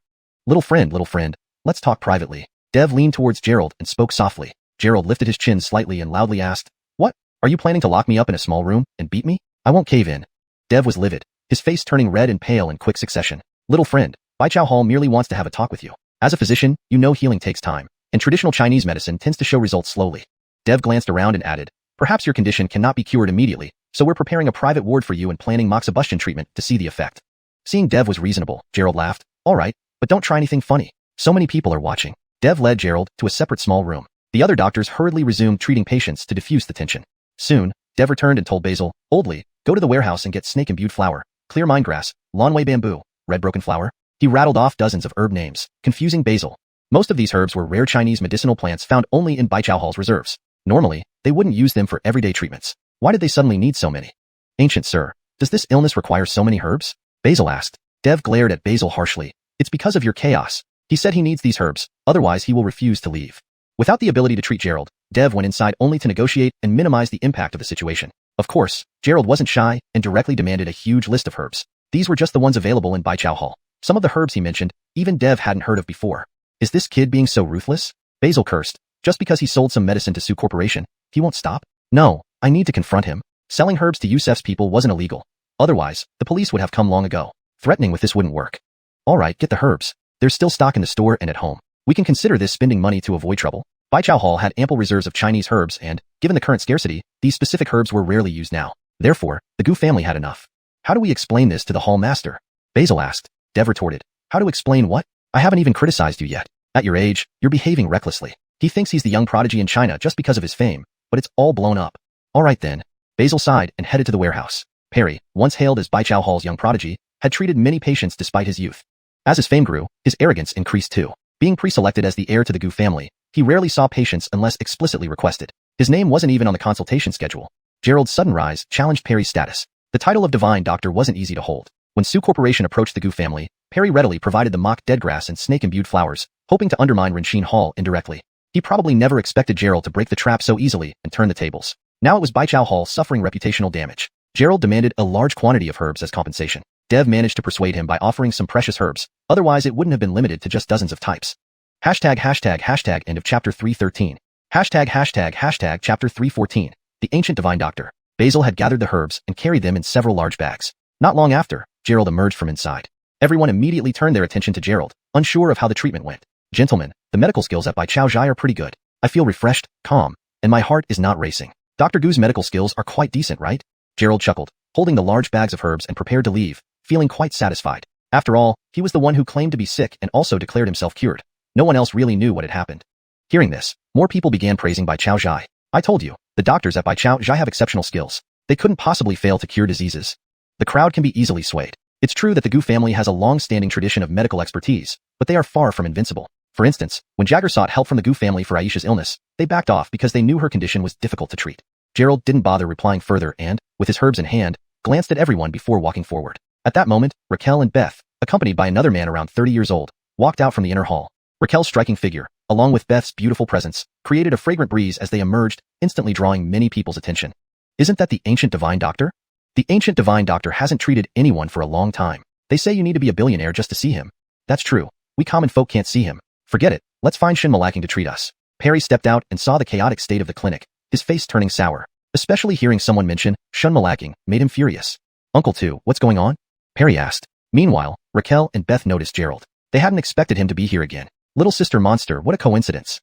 Little friend, let's talk privately. Dev leaned towards Gerald and spoke softly. Gerald lifted his chin slightly and loudly asked, "What? Are you planning to lock me up in a small room and beat me? I won't cave in." Dev was livid, his face turning red and pale in quick succession. "Little friend, Baichao Hall merely wants to have a talk with you. As a physician, you know healing takes time, and traditional Chinese medicine tends to show results slowly." Dev glanced around and added, "Perhaps your condition cannot be cured immediately, so we're preparing a private ward for you and planning moxibustion treatment to see the effect." Seeing Dev was reasonable, Gerald laughed. "All right, but don't try anything funny. So many people are watching." Dev led Gerald to a separate small room. The other doctors hurriedly resumed treating patients to diffuse the tension. Soon, Dev returned and told Basil, "Oldly, go to the warehouse and get snake-imbued flower, clear mine grass, Lanwei bamboo, red broken flower." He rattled off dozens of herb names, confusing Basil. Most of these herbs were rare Chinese medicinal plants found only in Baichao Hall's reserves. Normally, they wouldn't use them for everyday treatments. Why did they suddenly need so many? "Ancient sir, does this illness require so many herbs?" Basil asked. Dev glared at Basil harshly. "It's because of your chaos. He said he needs these herbs, otherwise he will refuse to leave." Without the ability to treat Gerald, Dev went inside only to negotiate and minimize the impact of the situation. Of course, Gerald wasn't shy and directly demanded a huge list of herbs. These were just the ones available in Baichao Hall. Some of the herbs he mentioned, even Dev hadn't heard of before. Is this kid being so ruthless? Basil cursed. Just because he sold some medicine to Sioux Corporation, he won't stop? No, I need to confront him. Selling herbs to Yusef's people wasn't illegal. Otherwise, the police would have come long ago. Threatening with this wouldn't work. All right, get the herbs. There's still stock in the store and at home. We can consider this spending money to avoid trouble. Baichao Hall had ample reserves of Chinese herbs and, given the current scarcity, these specific herbs were rarely used now. Therefore, the Gu family had enough. How do we explain this to the hall master? Basil asked. Dev retorted. How to explain what? I haven't even criticized you yet. At your age, you're behaving recklessly. He thinks he's the young prodigy in China just because of his fame, but it's all blown up. All right then. Basil sighed and headed to the warehouse. Perry, once hailed as Baichao Hall's young prodigy, had treated many patients despite his youth. As his fame grew, his arrogance increased too. Being pre-selected as the heir to the Gu family, he rarely saw patients unless explicitly requested. His name wasn't even on the consultation schedule. Gerald's sudden rise challenged Perry's status. The title of divine doctor wasn't easy to hold. When Sioux Corporation approached the Gu family, Perry readily provided the mock dead grass and snake-imbued flowers, hoping to undermine Renxin Hall indirectly. He probably never expected Gerald to break the trap so easily and turn the tables. Now it was Baichao Hall suffering reputational damage. Gerald demanded a large quantity of herbs as compensation. Dev managed to persuade him by offering some precious herbs, otherwise it wouldn't have been limited to just dozens of types. ####end of chapter 313. ###chapter 314. The Ancient Divine Doctor. Basil had gathered the herbs and carried them in several large bags. Not long after, Gerald emerged from inside. Everyone immediately turned their attention to Gerald, unsure of how the treatment went. "Gentlemen, the medical skills at Baichao Zhai are pretty good. I feel refreshed, calm, and my heart is not racing. Dr. Gu's medical skills are quite decent, right?" Gerald chuckled, holding the large bags of herbs and prepared to leave, feeling quite satisfied. After all, he was the one who claimed to be sick and also declared himself cured. No one else really knew what had happened. Hearing this, more people began praising Baichao Zhai. "I told you, the doctors at Baichao Zhai have exceptional skills. They couldn't possibly fail to cure diseases." The crowd can be easily swayed. It's true that the Gu family has a long-standing tradition of medical expertise, but they are far from invincible. For instance, when Jagger sought help from the Gu family for Aisha's illness, they backed off because they knew her condition was difficult to treat. Gerald didn't bother replying further and, with his herbs in hand, glanced at everyone before walking forward. At that moment, Raquel and Beth, accompanied by another man around 30 years old, walked out from the inner hall. Raquel's striking figure, along with Beth's beautiful presence, created a fragrant breeze as they emerged, instantly drawing many people's attention. Isn't that the Ancient Divine Doctor? The Ancient Divine Doctor hasn't treated anyone for a long time. They say you need to be a billionaire just to see him. That's true. We common folk can't see him. Forget it. Let's find Shin Malaking to treat us. Perry stepped out and saw the chaotic state of the clinic, his face turning sour. Especially hearing someone mention Shun Malaking made him furious. "Uncle Tu, what's going on?" Perry asked. Meanwhile, Raquel and Beth noticed Gerald. They hadn't expected him to be here again. Little sister monster, what a coincidence.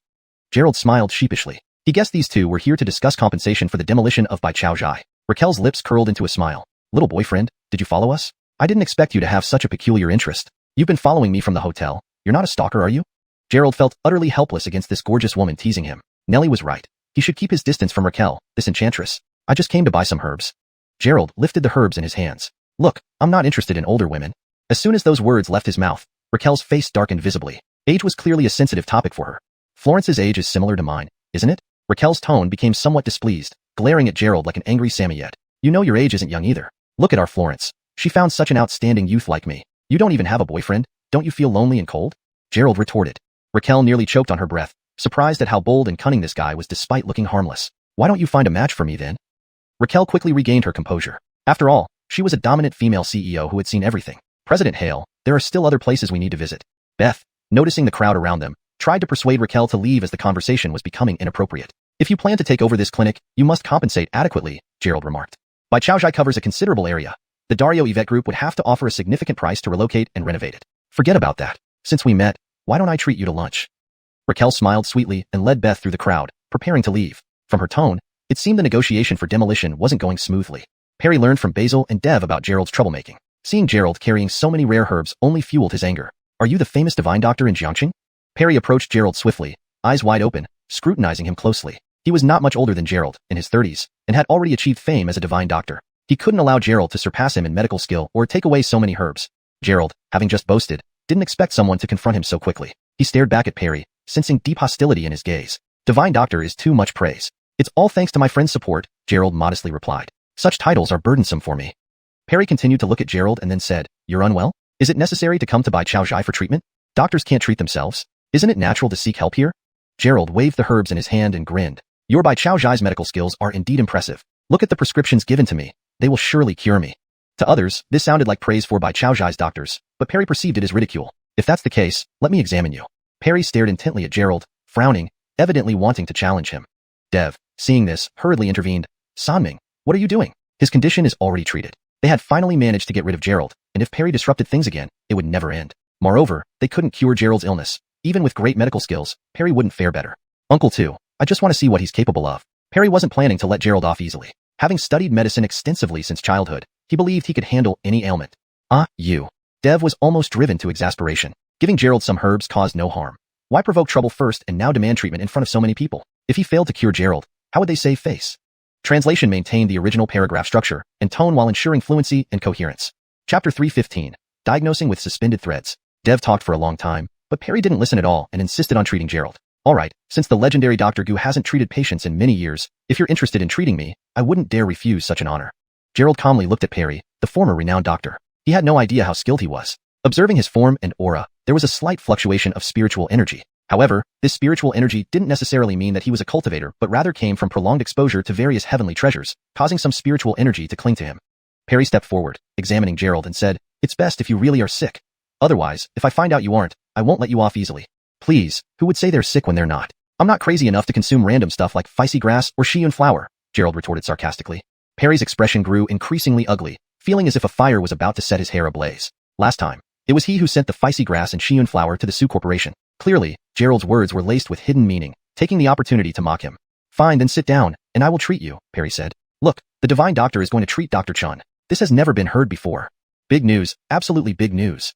Gerald smiled sheepishly. He guessed these two were here to discuss compensation for the demolition of Baichao Zhai. Raquel's lips curled into a smile. "Little boyfriend, did you follow us? I didn't expect you to have such a peculiar interest. You've been following me from the hotel. You're not a stalker, are you?" Gerald felt utterly helpless against this gorgeous woman teasing him. Nellie was right. He should keep his distance from Raquel, this enchantress. I just came to buy some herbs. Gerald lifted the herbs in his hands. Look, I'm not interested in older women. As soon as those words left his mouth, Raquel's face darkened visibly. Age was clearly a sensitive topic for her. Florence's age is similar to mine, isn't it? Raquel's tone became somewhat displeased, glaring at Gerald like an angry Samoyed. You know your age isn't young either. Look at our Florence. She found such an outstanding youth like me. You don't even have a boyfriend? Don't you feel lonely and cold? Gerald retorted. Raquel nearly choked on her breath, surprised at how bold and cunning this guy was despite looking harmless. Why don't you find a match for me then? Raquel quickly regained her composure. After all, she was a dominant female CEO who had seen everything. President Hale, there are still other places we need to visit. Beth, noticing the crowd around them, tried to persuade Raquel to leave as the conversation was becoming inappropriate. If you plan to take over this clinic, you must compensate adequately, Gerald remarked. Bai Chaozhai covers a considerable area. The Dario Yvette Group would have to offer a significant price to relocate and renovate it. Forget about that. Since we met, why don't I treat you to lunch? Raquel smiled sweetly and led Beth through the crowd, preparing to leave. From her tone, it seemed the negotiation for demolition wasn't going smoothly. Perry learned from Basil and Dev about Gerald's troublemaking. Seeing Gerald carrying so many rare herbs only fueled his anger. Are you the famous divine doctor in Jiangqing? Perry approached Gerald swiftly, eyes wide open, scrutinizing him closely. He was not much older than Gerald, in his 30s, and had already achieved fame as a divine doctor. He couldn't allow Gerald to surpass him in medical skill or take away so many herbs. Gerald, having just boasted, didn't expect someone to confront him so quickly. He stared back at Perry, sensing deep hostility in his gaze. Divine doctor is too much praise. It's all thanks to my friend's support, Gerald modestly replied. Such titles are burdensome for me. Perry continued to look at Gerald and then said, You're unwell? Is it necessary to come to Bai Chaozhai for treatment? Doctors can't treat themselves. Isn't it natural to seek help here? Gerald waved the herbs in his hand and grinned. Your Bai Chaozhai's medical skills are indeed impressive. Look at the prescriptions given to me. They will surely cure me. To others, this sounded like praise for Bai Chaozhai's doctors, but Perry perceived it as ridicule. If that's the case, let me examine you. Perry stared intently at Gerald, frowning, evidently wanting to challenge him. Dev, seeing this, hurriedly intervened. Sanming, what are you doing? His condition is already treated. They had finally managed to get rid of Gerald, and if Perry disrupted things again, it would never end. Moreover, they couldn't cure Gerald's illness. Even with great medical skills, Perry wouldn't fare better. Uncle too, I just want to see what he's capable of. Perry wasn't planning to let Gerald off easily. Having studied medicine extensively since childhood, he believed he could handle any ailment. You. Dev was almost driven to exasperation. Giving Gerald some herbs caused no harm. Why provoke trouble first and now demand treatment in front of so many people? If he failed to cure Gerald, how would they save face? Translation maintained the original paragraph structure and tone while ensuring fluency and coherence. Chapter 315. Diagnosing with Suspended Threads. Dev talked for a long time, but Perry didn't listen at all and insisted on treating Gerald. Alright, since the legendary Dr. Gu hasn't treated patients in many years, if you're interested in treating me, I wouldn't dare refuse such an honor. Gerald calmly looked at Perry, the former renowned doctor. He had no idea how skilled he was. Observing his form and aura, there was a slight fluctuation of spiritual energy. However, this spiritual energy didn't necessarily mean that he was a cultivator but rather came from prolonged exposure to various heavenly treasures, causing some spiritual energy to cling to him. Perry stepped forward, examining Gerald and said, It's best if you really are sick. Otherwise, if I find out you aren't, I won't let you off easily. Please, who would say they're sick when they're not? I'm not crazy enough to consume random stuff like feisty grass or xuanhuan flower, Gerald retorted sarcastically. Perry's expression grew increasingly ugly, feeling as if a fire was about to set his hair ablaze. Last time, it was he who sent the feisty grass and xuanhuan flower to the Su Corporation. Clearly, Gerald's words were laced with hidden meaning, taking the opportunity to mock him. Fine, then sit down, and I will treat you, Perry said. Look, the divine doctor is going to treat Dr. Chun. This has never been heard before. Big news, absolutely big news.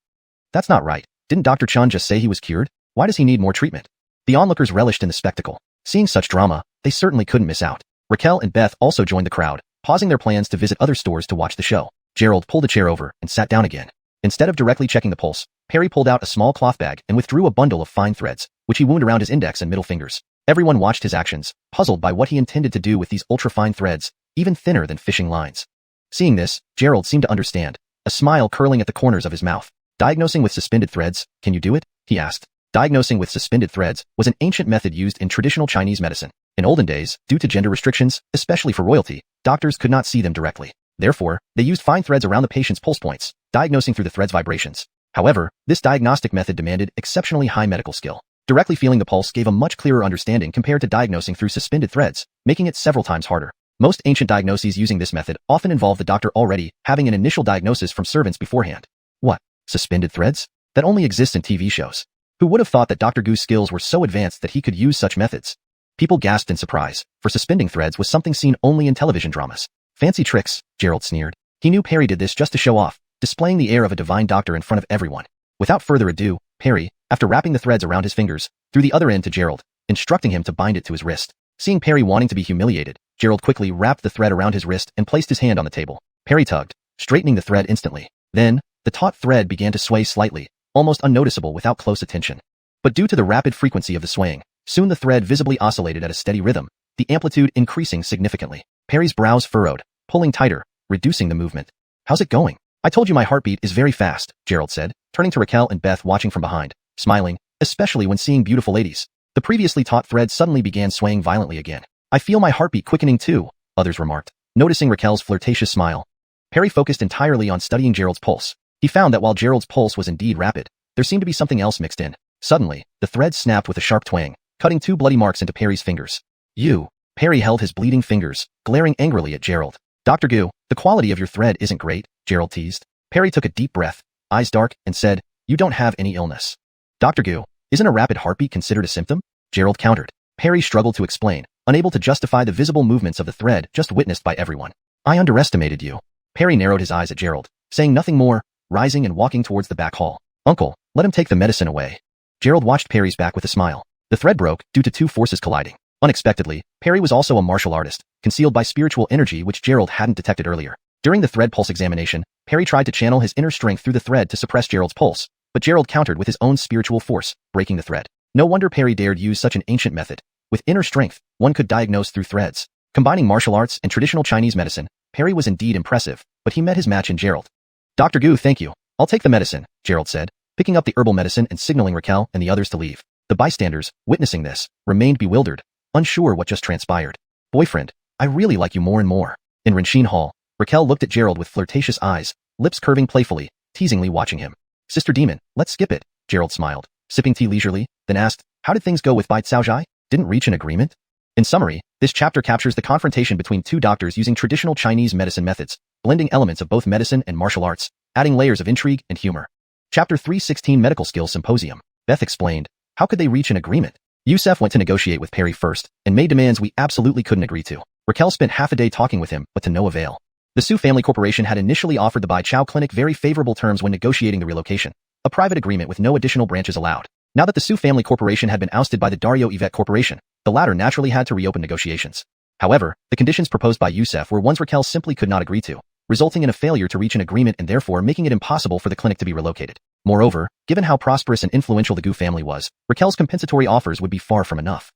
That's not right. Didn't Dr. Chun just say he was cured? Why does he need more treatment? The onlookers relished in the spectacle. Seeing such drama, they certainly couldn't miss out. Raquel and Beth also joined the crowd, pausing their plans to visit other stores to watch the show. Gerald pulled a chair over and sat down again. Instead of directly checking the pulse, Perry pulled out a small cloth bag and withdrew a bundle of fine threads, which he wound around his index and middle fingers. Everyone watched his actions, puzzled by what he intended to do with these ultra-fine threads, even thinner than fishing lines. Seeing this, Gerald seemed to understand, a smile curling at the corners of his mouth. Diagnosing with suspended threads, can you do it? He asked. Diagnosing with suspended threads was an ancient method used in traditional Chinese medicine. In olden days, due to gender restrictions, especially for royalty, doctors could not see them directly. Therefore, they used fine threads around the patient's pulse points, diagnosing through the thread's vibrations. However, this diagnostic method demanded exceptionally high medical skill. Directly feeling the pulse gave a much clearer understanding compared to diagnosing through suspended threads, making it several times harder. Most ancient diagnoses using this method often involve the doctor already having an initial diagnosis from servants beforehand. What? Suspended threads? That only exists in TV shows. Who would have thought that Dr. Gu's skills were so advanced that he could use such methods? People gasped in surprise, for suspending threads was something seen only in television dramas. Fancy tricks, Gerald sneered. He knew Perry did this just to show off, displaying the air of a divine doctor in front of everyone. Without further ado, Perry, after wrapping the threads around his fingers, threw the other end to Gerald, instructing him to bind it to his wrist. Seeing Perry wanting to be humiliated, Gerald quickly wrapped the thread around his wrist and placed his hand on the table. Perry tugged, straightening the thread instantly. Then, the taut thread began to sway slightly, almost unnoticeable without close attention. But due to the rapid frequency of the swaying, soon the thread visibly oscillated at a steady rhythm, the amplitude increasing significantly. Perry's brows furrowed, pulling tighter, reducing the movement. How's it going? I told you my heartbeat is very fast, Gerald said, turning to Raquel and Beth watching from behind, smiling, especially when seeing beautiful ladies. The previously taut thread suddenly began swaying violently again. I feel my heartbeat quickening too, others remarked, noticing Raquel's flirtatious smile. Perry focused entirely on studying Gerald's pulse. He found that while Gerald's pulse was indeed rapid, there seemed to be something else mixed in. Suddenly, the thread snapped with a sharp twang, cutting 2 bloody marks into Perry's fingers. You. Perry held his bleeding fingers, glaring angrily at Gerald. Dr. Gu, the quality of your thread isn't great, Gerald teased. Perry took a deep breath, eyes dark, and said, you don't have any illness. Dr. Gu, isn't a rapid heartbeat considered a symptom? Gerald countered. Perry struggled to explain, unable to justify the visible movements of the thread just witnessed by everyone. I underestimated you. Perry narrowed his eyes at Gerald, saying nothing more, rising and walking towards the back hall. Uncle, let him take the medicine away. Gerald watched Perry's back with a smile. The thread broke due to 2 forces colliding. Unexpectedly, Perry was also a martial artist, concealed by spiritual energy which Gerald hadn't detected earlier. During the thread pulse examination, Perry tried to channel his inner strength through the thread to suppress Gerald's pulse, but Gerald countered with his own spiritual force, breaking the thread. No wonder Perry dared use such an ancient method. With inner strength, one could diagnose through threads. Combining martial arts and traditional Chinese medicine, Perry was indeed impressive, but he met his match in Gerald. Dr. Gu, thank you. I'll take the medicine, Gerald said, picking up the herbal medicine and signaling Raquel and the others to leave. The bystanders, witnessing this, remained bewildered, unsure what just transpired. Boyfriend, I really like you more and more. In Rinshin Hall, Raquel looked at Gerald with flirtatious eyes, lips curving playfully, teasingly watching him. Sister Demon, let's skip it, Gerald smiled, sipping tea leisurely, then asked, how did things go with Bai Caozhai? Didn't reach an agreement? In summary, this chapter captures the confrontation between 2 doctors using traditional Chinese medicine methods, blending elements of both medicine and martial arts, adding layers of intrigue and humor. Chapter 316 Medical Skills Symposium. Beth explained, how could they reach an agreement? Yusef went to negotiate with Perry first, and made demands we absolutely couldn't agree to. Raquel spent half a day talking with him, but to no avail. The Su Family Corporation had initially offered the Bai Chao Clinic very favorable terms when negotiating the relocation, a private agreement with no additional branches allowed. Now that the Su Family Corporation had been ousted by the Dario Yvette Corporation, the latter naturally had to reopen negotiations. However, the conditions proposed by Yusef were ones Raquel simply could not agree to, resulting in a failure to reach an agreement and therefore making it impossible for the clinic to be relocated. Moreover, given how prosperous and influential the Gu family was, Raquel's compensatory offers would be far from enough.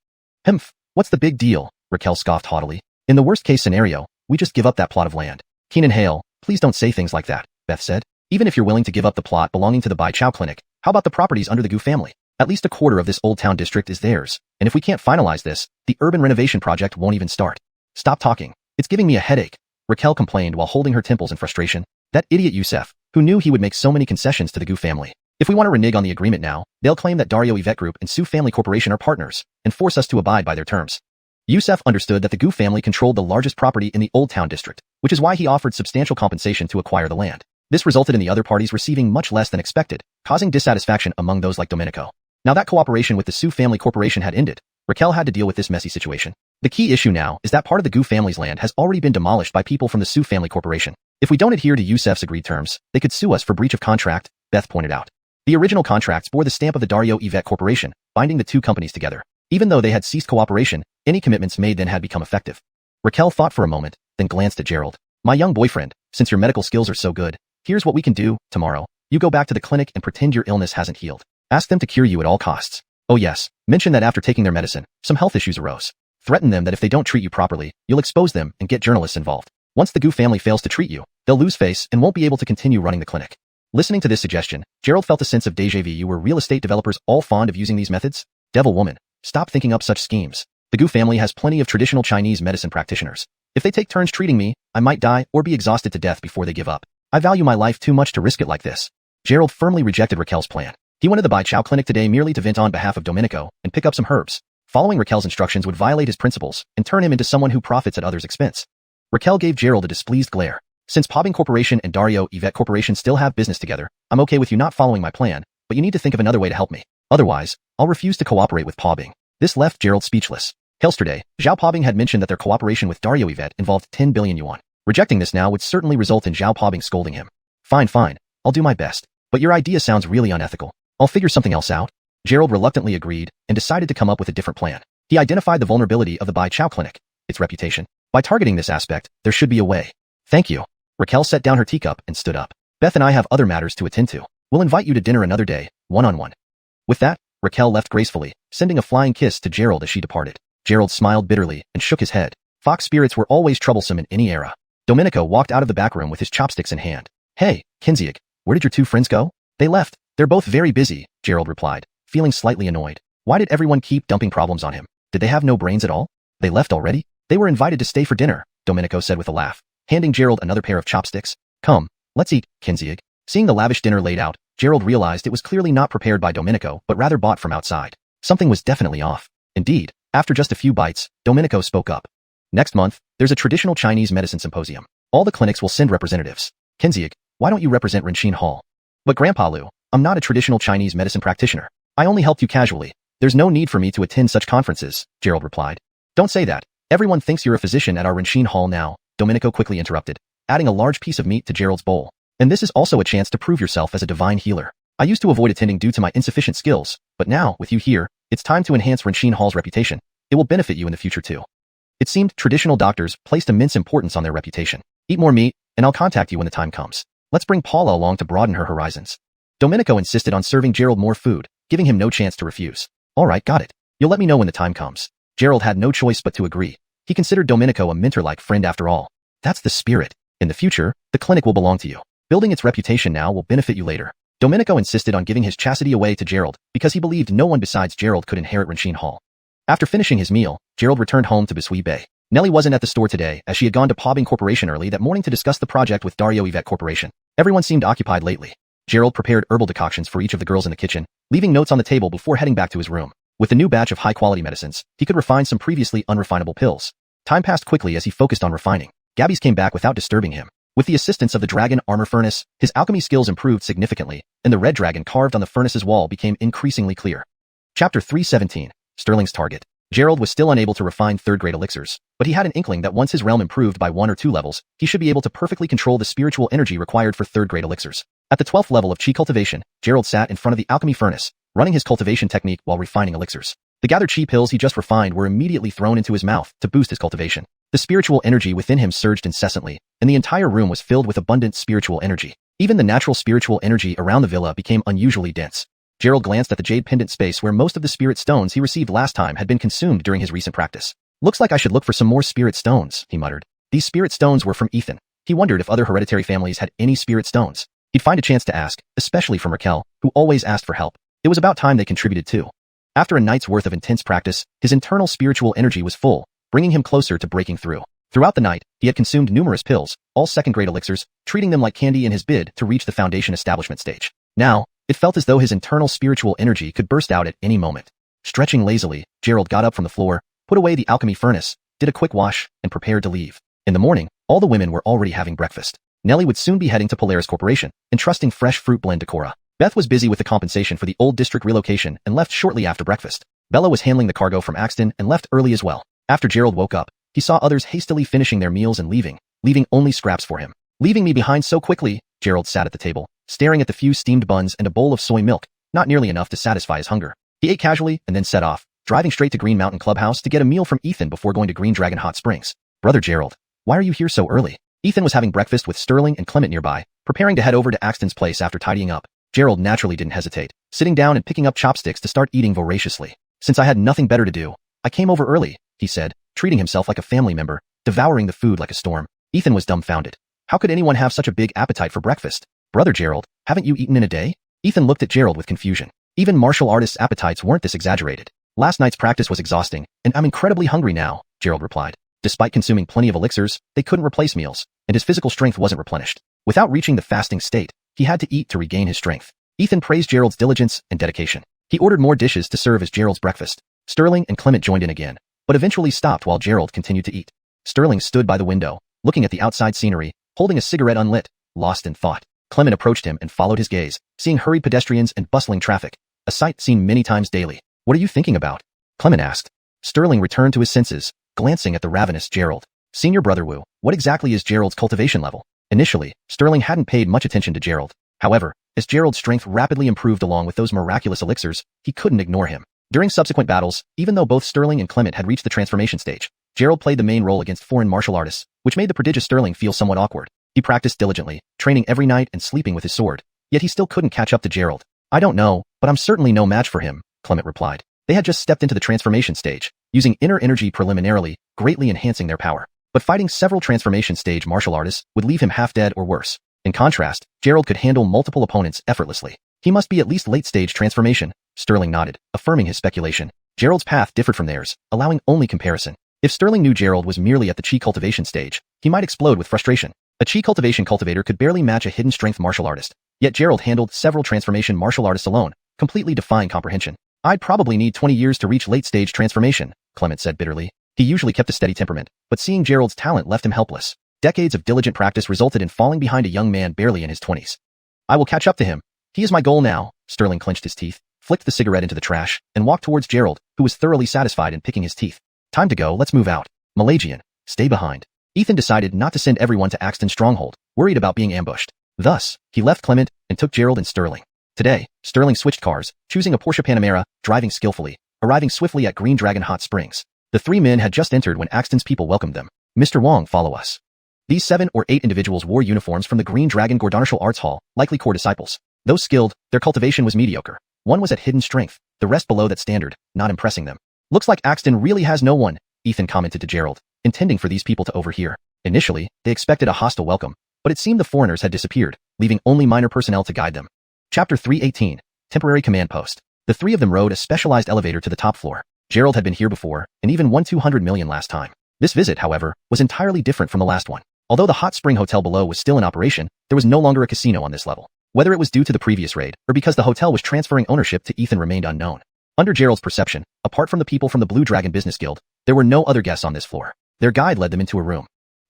Humph, what's the big deal? Raquel scoffed haughtily. In the worst-case scenario, we just give up that plot of land. Keenan Hale, please don't say things like that, Beth said. Even if you're willing to give up the plot belonging to the Bai Chao Clinic, how about the properties under the Gu family? At least a quarter of this old town district is theirs, and if we can't finalize this, the urban renovation project won't even start. Stop talking. It's giving me a headache, Raquel complained while holding her temples in frustration. That idiot Yusef, who knew he would make so many concessions to the Gu family. If we want to renege on the agreement now, they'll claim that Dario Yvette Group and Su Family Corporation are partners, and force us to abide by their terms. Yusef understood that the Gu family controlled the largest property in the Old Town district, which is why he offered substantial compensation to acquire the land. This resulted in the other parties receiving much less than expected, causing dissatisfaction among those like Domenico. Now that cooperation with the Su Family Corporation had ended, Raquel had to deal with this messy situation. The key issue now is that part of the Gu family's land has already been demolished by people from the Su Family Corporation. If we don't adhere to Yusef's agreed terms, they could sue us for breach of contract, Beth pointed out. The original contracts bore the stamp of the Dario Yvette Corporation, binding the 2 companies together. Even though they had ceased cooperation, any commitments made then had become effective. Raquel thought for a moment, then glanced at Gerald. My young boyfriend, since your medical skills are so good, here's what we can do. Tomorrow, you go back to the clinic and pretend your illness hasn't healed. Ask them to cure you at all costs. Oh yes, mention that after taking their medicine, some health issues arose. Threaten them that if they don't treat you properly, you'll expose them and get journalists involved. Once the Gu family fails to treat you, they'll lose face and won't be able to continue running the clinic. Listening to this suggestion, Gerald felt a sense of déjà vu. Were real estate developers all fond of using these methods? Devil woman, stop thinking up such schemes. The Gu family has plenty of traditional Chinese medicine practitioners. If they take turns treating me, I might die or be exhausted to death before they give up. I value my life too much to risk it like this. Gerald firmly rejected Raquel's plan. He went to the Bai Chao Clinic today merely to vent on behalf of Domenico and pick up some herbs. Following Raquel's instructions would violate his principles and turn him into someone who profits at others' expense. Raquel gave Gerald a displeased glare. Since Pobbing Corporation and Dario Yvette Corporation still have business together, I'm okay with you not following my plan, but you need to think of another way to help me. Otherwise, I'll refuse to cooperate with Pobbing. This left Gerald speechless. Yesterday, Zhao Pobbing had mentioned that their cooperation with Dario Yvette involved 10 billion yuan. Rejecting this now would certainly result in Zhao Pobbing scolding him. Fine, I'll do my best. But your idea sounds really unethical. I'll figure something else out. Gerald reluctantly agreed and decided to come up with a different plan. He identified the vulnerability of the Bai Chao clinic, its reputation. By targeting this aspect, there should be a way. Thank you. Raquel set down her teacup and stood up. Beth and I have other matters to attend to. We'll invite you to dinner another day, one-on-one. With that, Raquel left gracefully, sending a flying kiss to Gerald as she departed. Gerald smiled bitterly and shook his head. Fox spirits were always troublesome in any era. Domenico walked out of the back room with his chopsticks in hand. Hey, Kinziak, where did your two friends go? They left. They're both very busy, Gerald replied, feeling slightly annoyed. Why did everyone keep dumping problems on him? Did they have no brains at all? They left already? They were invited to stay for dinner, Domenico said with a laugh, handing Gerald another pair of chopsticks. Come, let's eat, Kinziak. Seeing the lavish dinner laid out, Gerald realized it was clearly not prepared by Domenico but rather bought from outside. Something was definitely off. Indeed, after just a few bites, Domenico spoke up. Next month, there's a traditional Chinese medicine symposium. All the clinics will send representatives. Kinziak, why don't you represent Renxin Hall? But Grandpa Lu, I'm not a traditional Chinese medicine practitioner. I only helped you casually. There's no need for me to attend such conferences, Gerald replied. Don't say that. Everyone thinks you're a physician at our Renxin Hall now, Domenico quickly interrupted, adding a large piece of meat to Gerald's bowl. And this is also a chance to prove yourself as a divine healer. I used to avoid attending due to my insufficient skills, but now, with you here, it's time to enhance Renxin Hall's reputation. It will benefit you in the future too. It seemed traditional doctors placed immense importance on their reputation. Eat more meat, and I'll contact you when the time comes. Let's bring Paula along to broaden her horizons. Domenico insisted on serving Gerald more food, giving him no chance to refuse. All right, got it. You'll let me know when the time comes. Gerald had no choice but to agree. He considered Domenico a mentor-like friend after all. That's the spirit. In the future, the clinic will belong to you. Building its reputation now will benefit you later. Domenico insisted on giving his chastity away to Gerald because he believed no one besides Gerald could inherit Renxin Hall. After finishing his meal, Gerald returned home to Bisui Bay. Nellie wasn't at the store today as she had gone to Pobbing Corporation early that morning to discuss the project with Dario Yvette Corporation. Everyone seemed occupied lately. Gerald prepared herbal decoctions for each of the girls in the kitchen, leaving notes on the table before heading back to his room. With the new batch of high-quality medicines, he could refine some previously unrefinable pills. Time passed quickly as he focused on refining. Gabby's came back without disturbing him. With the assistance of the dragon armor furnace, his alchemy skills improved significantly, and the red dragon carved on the furnace's wall became increasingly clear. Chapter 317. Sterling's Target. Gerald was still unable to refine third-grade elixirs, but he had an inkling that once his realm improved by 1 or 2 levels, he should be able to perfectly control the spiritual energy required for third-grade elixirs. At the 12th level of Chi cultivation, Gerald sat in front of the alchemy furnace, running his cultivation technique while refining elixirs. The gathered chi pills he just refined were immediately thrown into his mouth to boost his cultivation. The spiritual energy within him surged incessantly, and the entire room was filled with abundant spiritual energy. Even the natural spiritual energy around the villa became unusually dense. Gerald glanced at the jade pendant space where most of the spirit stones he received last time had been consumed during his recent practice. Looks like I should look for some more spirit stones, he muttered. These spirit stones were from Ethan. He wondered if other hereditary families had any spirit stones. He'd find a chance to ask, especially from Raquel, who always asked for help. It was about time they contributed too. After a night's worth of intense practice, his internal spiritual energy was full, bringing him closer to breaking through. Throughout the night, he had consumed numerous pills, all second-grade elixirs, treating them like candy in his bid to reach the foundation establishment stage. Now, it felt as though his internal spiritual energy could burst out at any moment. Stretching lazily, Gerald got up from the floor, put away the alchemy furnace, did a quick wash, and prepared to leave. In the morning, all the women were already having breakfast. Nellie would soon be heading to Polaris Corporation, entrusting fresh fruit blend to Cora. Beth was busy with the compensation for the old district relocation and left shortly after breakfast. Bella was handling the cargo from Axton and left early as well. After Gerald woke up, he saw others hastily finishing their meals and leaving only scraps for him. Leaving me behind so quickly, Gerald sat at the table, staring at the few steamed buns and a bowl of soy milk, not nearly enough to satisfy his hunger. He ate casually and then set off, driving straight to Green Mountain Clubhouse to get a meal from Ethan before going to Green Dragon Hot Springs. Brother Gerald, why are you here so early? Ethan was having breakfast with Sterling and Clement nearby, preparing to head over to Axton's place after tidying up. Gerald naturally didn't hesitate, sitting down and picking up chopsticks to start eating voraciously. Since I had nothing better to do, I came over early, he said, treating himself like a family member, devouring the food like a storm. Ethan was dumbfounded. How could anyone have such a big appetite for breakfast? Brother Gerald, haven't you eaten in a day? Ethan looked at Gerald with confusion. Even martial artists' appetites weren't this exaggerated. Last night's practice was exhausting, and I'm incredibly hungry now, Gerald replied. Despite consuming plenty of elixirs, they couldn't replace meals, and his physical strength wasn't replenished. Without reaching the fasting state, he had to eat to regain his strength. Ethan praised Gerald's diligence and dedication. He ordered more dishes to serve as Gerald's breakfast. Sterling and Clement joined in again, but eventually stopped while Gerald continued to eat. Sterling stood by the window, looking at the outside scenery, holding a cigarette unlit, lost in thought. Clement approached him and followed his gaze, seeing hurried pedestrians and bustling traffic, a sight seen many times daily. What are you thinking about? Clement asked. Sterling returned to his senses, glancing at the ravenous Gerald. Senior Brother Wu, what exactly is Gerald's cultivation level? Initially, Sterling hadn't paid much attention to Gerald. However, As Gerald's strength rapidly improved along with those miraculous elixirs, he couldn't ignore him. During subsequent battles, even though both Sterling and Clement had reached the transformation stage, Gerald played the main role against foreign martial artists, which made the prodigious Sterling feel somewhat awkward. He practiced diligently, training every night and sleeping with his sword, yet he still couldn't catch up to Gerald. I don't know, but I'm certainly no match for him, Clement replied. They had just stepped into the transformation stage, using inner energy preliminarily, greatly enhancing their power. But fighting several transformation stage martial artists would leave him half dead or worse. In contrast, Gerald could handle multiple opponents effortlessly. He must be at least late-stage transformation. Sterling nodded, affirming his speculation. Gerald's path differed from theirs, allowing only comparison. If Sterling knew Gerald was merely at the chi cultivation stage, he might explode with frustration. A chi cultivation cultivator could barely match a hidden strength martial artist. Yet Gerald handled several transformation martial artists alone, completely defying comprehension. I'd probably need 20 years to reach late-stage transformation, Clement said bitterly. He usually kept a steady temperament, but seeing Gerald's talent left him helpless. Decades of diligent practice resulted in falling behind a young man barely in his 20s. I will catch up to him. He is my goal now. Sterling clenched his teeth, flicked the cigarette into the trash, and walked towards Gerald, who was thoroughly satisfied in picking his teeth. Time to go, let's move out. Malagian, stay behind. Ethan decided not to send everyone to Axton's stronghold, worried about being ambushed. Thus, he left Clement and took Gerald and Sterling. Today, Sterling switched cars, choosing a Porsche Panamera, driving skillfully, arriving swiftly at Green Dragon Hot Springs. The three men had just entered when Axton's people welcomed them. Mr. Wong, follow us. These 7 or 8 individuals wore uniforms from the Green Dragon Gordartial Arts Hall, likely core disciples. Though skilled, their cultivation was mediocre. One was at hidden strength, the rest below that standard, not impressing them. Looks like Axton really has no one, Ethan commented to Gerald, intending for these people to overhear. Initially, they expected a hostile welcome, but it seemed the foreigners had disappeared, leaving only minor personnel to guide them. Chapter 318, Temporary Command Post. The three of them rode a specialized elevator to the top floor. Gerald had been here before, and even won 200 million last time. This visit, however, was entirely different from the last one. Although the hot spring hotel below was still in operation, there was no longer a casino on this level. Whether it was due to the previous raid, or because the hotel was transferring ownership to Ethan remained unknown. Under Gerald's perception, apart from the people from the Blue Dragon Business Guild, there were no other guests on this floor. Their guide led them into a room.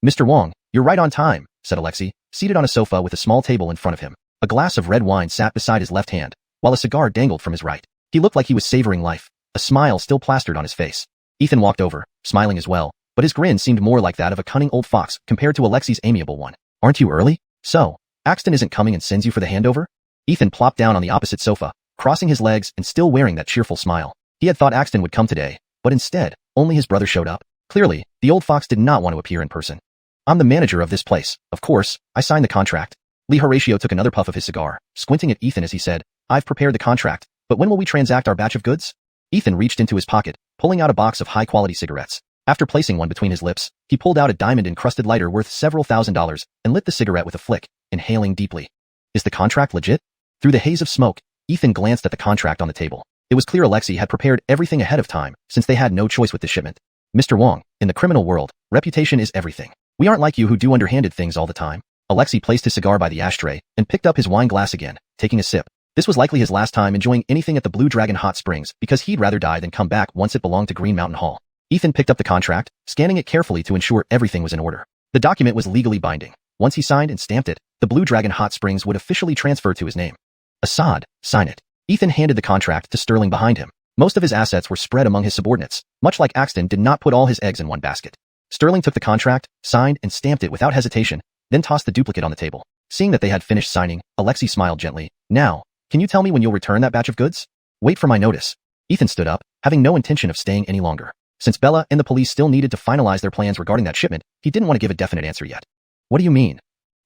Mr. Wong, you're right on time, said Alexei, seated on a sofa with a small table in front of him. A glass of red wine sat beside his left hand, while a cigar dangled from his right. He looked like he was savoring life, a smile still plastered on his face. Ethan walked over, smiling as well, but his grin seemed more like that of a cunning old fox compared to Alexei's amiable one. Aren't you early? So, Axton isn't coming and sends you for the handover? Ethan plopped down on the opposite sofa, crossing his legs and still wearing that cheerful smile. He had thought Axton would come today, but instead, only his brother showed up. Clearly, the old fox did not want to appear in person. I'm the manager of this place. Of course, I signed the contract. Lee Horatio took another puff of his cigar, squinting at Ethan as he said, I've prepared the contract, but when will we transact our batch of goods? Ethan reached into his pocket, pulling out a box of high-quality cigarettes. After placing one between his lips, he pulled out a diamond-encrusted lighter worth several $1,000s and lit the cigarette with a flick, inhaling deeply. Is the contract legit? Through the haze of smoke, Ethan glanced at the contract on the table. It was clear Alexei had prepared everything ahead of time, since they had no choice with the shipment. Mr. Wong, in the criminal world, reputation is everything. We aren't like you who do underhanded things all the time. Alexei placed his cigar by the ashtray and picked up his wine glass again, taking a sip. This was likely his last time enjoying anything at the Blue Dragon Hot Springs because he'd rather die than come back once it belonged to Green Mountain Hall. Ethan picked up the contract, scanning it carefully to ensure everything was in order. The document was legally binding. Once he signed and stamped it, the Blue Dragon Hot Springs would officially transfer to his name. Assad, sign it. Ethan handed the contract to Sterling behind him. Most of his assets were spread among his subordinates. Much like Axton did not put all his eggs in one basket. Sterling took the contract, signed and stamped it without hesitation, then tossed the duplicate on the table. Seeing that they had finished signing, Alexei smiled gently. Now, can you tell me when you'll return that batch of goods? Wait for my notice. Ethan stood up, having no intention of staying any longer. Since Bella and the police still needed to finalize their plans regarding that shipment, he didn't want to give a definite answer yet. What do you mean?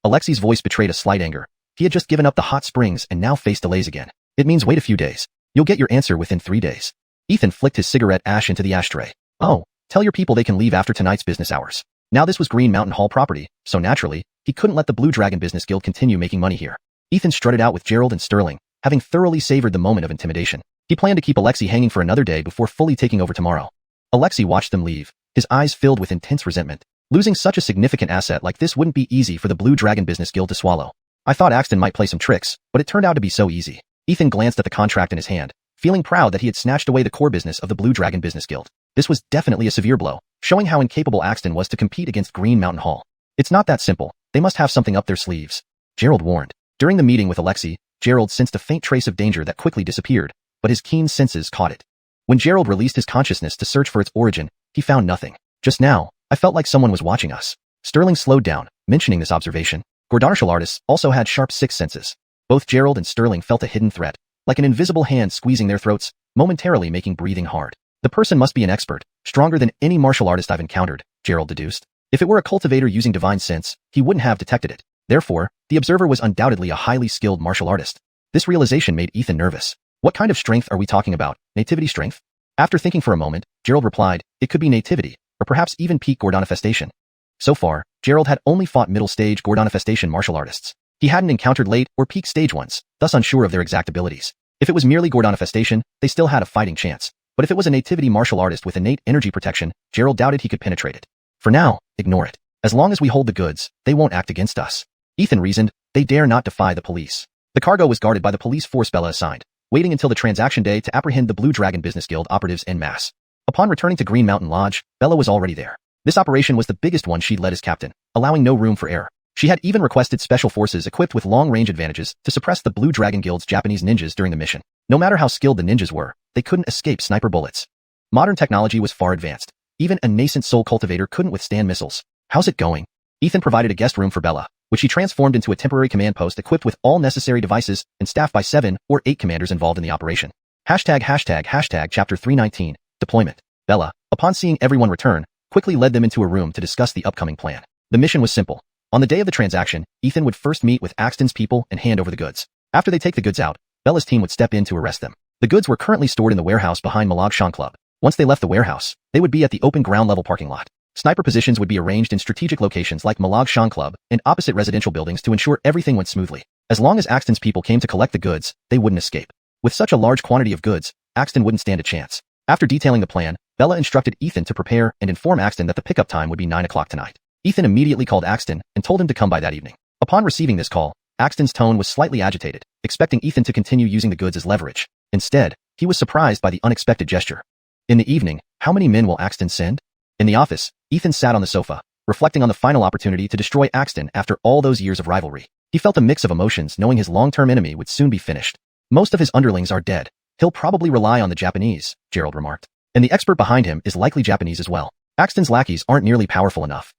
Alexei's voice betrayed a slight anger. He had just given up the hot springs and now faced delays again. It means wait a few days. You'll get your answer within 3 days. Ethan flicked his cigarette ash into the ashtray. Oh, tell your people they can leave after tonight's business hours. Now this was Green Mountain Hall property, so naturally, he couldn't let the Blue Dragon Business Guild continue making money here. Ethan strutted out with Gerald and Sterling, having thoroughly savored the moment of intimidation. He planned to keep Alexei hanging for another day before fully taking over tomorrow. Alexei watched them leave, his eyes filled with intense resentment. Losing such a significant asset like this wouldn't be easy for the Blue Dragon Business Guild to swallow. I thought Axton might play some tricks, but it turned out to be so easy. Ethan glanced at the contract in his hand, feeling proud that he had snatched away the core business of the Blue Dragon Business Guild. This was definitely a severe blow, showing how incapable Axton was to compete against Green Mountain Hall. It's not that simple. They must have something up their sleeves. Gerald warned. During the meeting with Alexei, Gerald sensed a faint trace of danger that quickly disappeared, but his keen senses caught it. When Gerald released his consciousness to search for its origin, he found nothing. Just now, I felt like someone was watching us. Sterling slowed down, mentioning this observation. Gordartial artists also had sharp sixth senses. Both Gerald and Sterling felt a hidden threat, like an invisible hand squeezing their throats, momentarily making breathing hard. The person must be an expert, stronger than any martial artist I've encountered, Gerald deduced. If it were a cultivator using divine sense, he wouldn't have detected it. Therefore, the observer was undoubtedly a highly skilled martial artist. This realization made Ethan nervous. What kind of strength are we talking about? Nativity strength? After thinking for a moment, Gerald replied, it could be nativity, or perhaps even peak Gordonifestation. So far, Gerald had only fought middle-stage Gordonifestation martial artists. He hadn't encountered late or peak stage ones, thus unsure of their exact abilities. If it was merely Gordonifestation, they still had a fighting chance. But if it was a nativity martial artist with innate energy protection, Gerald doubted he could penetrate it. For now, ignore it. As long as we hold the goods, they won't act against us. Ethan reasoned, they dare not defy the police. The cargo was guarded by the police force Bella assigned, waiting until the transaction day to apprehend the Blue Dragon Business Guild operatives en masse. Upon returning to Green Mountain Lodge, Bella was already there. This operation was the biggest one she'd led as captain, allowing no room for error. She had even requested special forces equipped with long-range advantages to suppress the Blue Dragon Guild's Japanese ninjas during the mission. No matter how skilled the ninjas were, they couldn't escape sniper bullets. Modern technology was far advanced. Even a nascent soul cultivator couldn't withstand missiles. How's it going? Ethan provided a guest room for Bella, which he transformed into a temporary command post equipped with all necessary devices and staffed by 7 or 8 commanders involved in the operation. Chapter 319, Deployment. Bella, upon seeing everyone return, quickly led them into a room to discuss the upcoming plan. The mission was simple. On the day of the transaction, Ethan would first meet with Axton's people and hand over the goods. After they take the goods out, Bella's team would step in to arrest them. The goods were currently stored in the warehouse behind Malag Shan Club. Once they left the warehouse, they would be at the open ground-level parking lot. Sniper positions would be arranged in strategic locations like Malag Shan Club and opposite residential buildings to ensure everything went smoothly. As long as Axton's people came to collect the goods, they wouldn't escape. With such a large quantity of goods, Axton wouldn't stand a chance. After detailing the plan, Bella instructed Ethan to prepare and inform Axton that the pickup time would be 9 o'clock tonight. Ethan immediately called Axton and told him to come by that evening. Upon receiving this call, Axton's tone was slightly agitated, expecting Ethan to continue using the goods as leverage. Instead, he was surprised by the unexpected gesture. In the evening, how many men will Axton send? In the office, Ethan sat on the sofa, reflecting on the final opportunity to destroy Axton after all those years of rivalry. He felt a mix of emotions knowing his long-term enemy would soon be finished. Most of his underlings are dead. He'll probably rely on the Japanese, Gerald remarked. And the expert behind him is likely Japanese as well. Axton's lackeys aren't nearly powerful enough.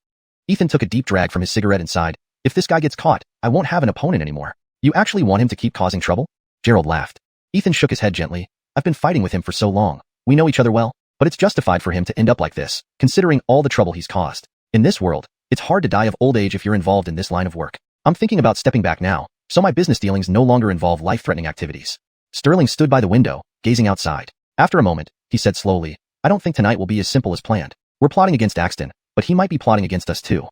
Ethan took a deep drag from his cigarette and sighed. If this guy gets caught, I won't have an opponent anymore. You actually want him to keep causing trouble? Gerald laughed. Ethan shook his head gently. I've been fighting with him for so long. We know each other well, but it's justified for him to end up like this, considering all the trouble he's caused. In this world, it's hard to die of old age if you're involved in this line of work. I'm thinking about stepping back now, so my business dealings no longer involve life-threatening activities. Sterling stood by the window, gazing outside. After a moment, he said slowly, I don't think tonight will be as simple as planned. We're plotting against Axton, but he might be plotting against us too.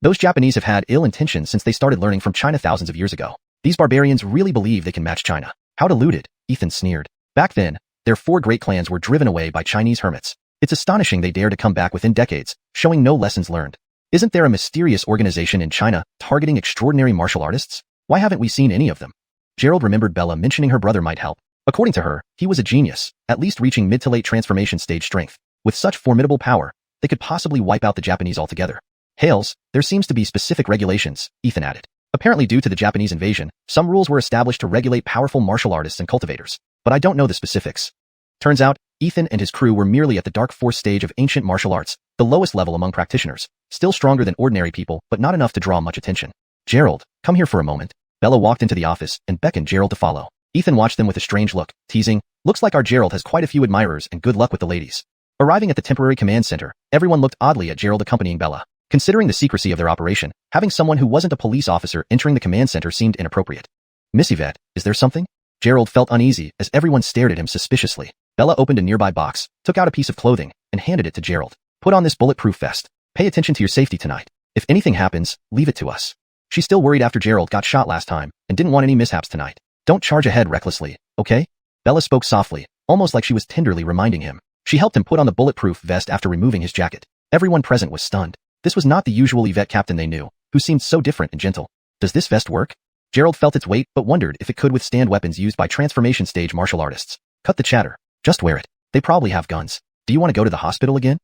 Those Japanese have had ill intentions since they started learning from China thousands of years ago. These barbarians really believe they can match China. How deluded, Ethan sneered. Back then, their 4 great clans were driven away by Chinese hermits. It's astonishing they dare to come back within decades, showing no lessons learned. Isn't there a mysterious organization in China targeting extraordinary martial artists? Why haven't we seen any of them? Gerald remembered Bella mentioning her brother might help. According to her, he was a genius, at least reaching mid to late transformation stage strength. With such formidable power, they could possibly wipe out the Japanese altogether. Hales, there seems to be specific regulations, Ethan added. Apparently due to the Japanese invasion, some rules were established to regulate powerful martial artists and cultivators, but I don't know the specifics. Turns out, Ethan and his crew were merely at the dark force stage of ancient martial arts, the lowest level among practitioners, still stronger than ordinary people but not enough to draw much attention. Gerald, come here for a moment. Bella walked into the office and beckoned Gerald to follow. Ethan watched them with a strange look, teasing, looks like our Gerald has quite a few admirers and good luck with the ladies. Arriving at the temporary command center, everyone looked oddly at Gerald accompanying Bella. Considering the secrecy of their operation, having someone who wasn't a police officer entering the command center seemed inappropriate. Miss Yvette, is there something? Gerald felt uneasy as everyone stared at him suspiciously. Bella opened a nearby box, took out a piece of clothing, and handed it to Gerald. Put on this bulletproof vest. Pay attention to your safety tonight. If anything happens, leave it to us. She's still worried after Gerald got shot last time and didn't want any mishaps tonight. Don't charge ahead recklessly, okay? Bella spoke softly, almost like she was tenderly reminding him. She helped him put on the bulletproof vest after removing his jacket. Everyone present was stunned. This was not the usual Yvette captain they knew, who seemed so different and gentle. Does this vest work? Gerald felt its weight but wondered if it could withstand weapons used by transformation stage martial artists. Cut the chatter. Just wear it. They probably have guns. Do you want to go to the hospital again?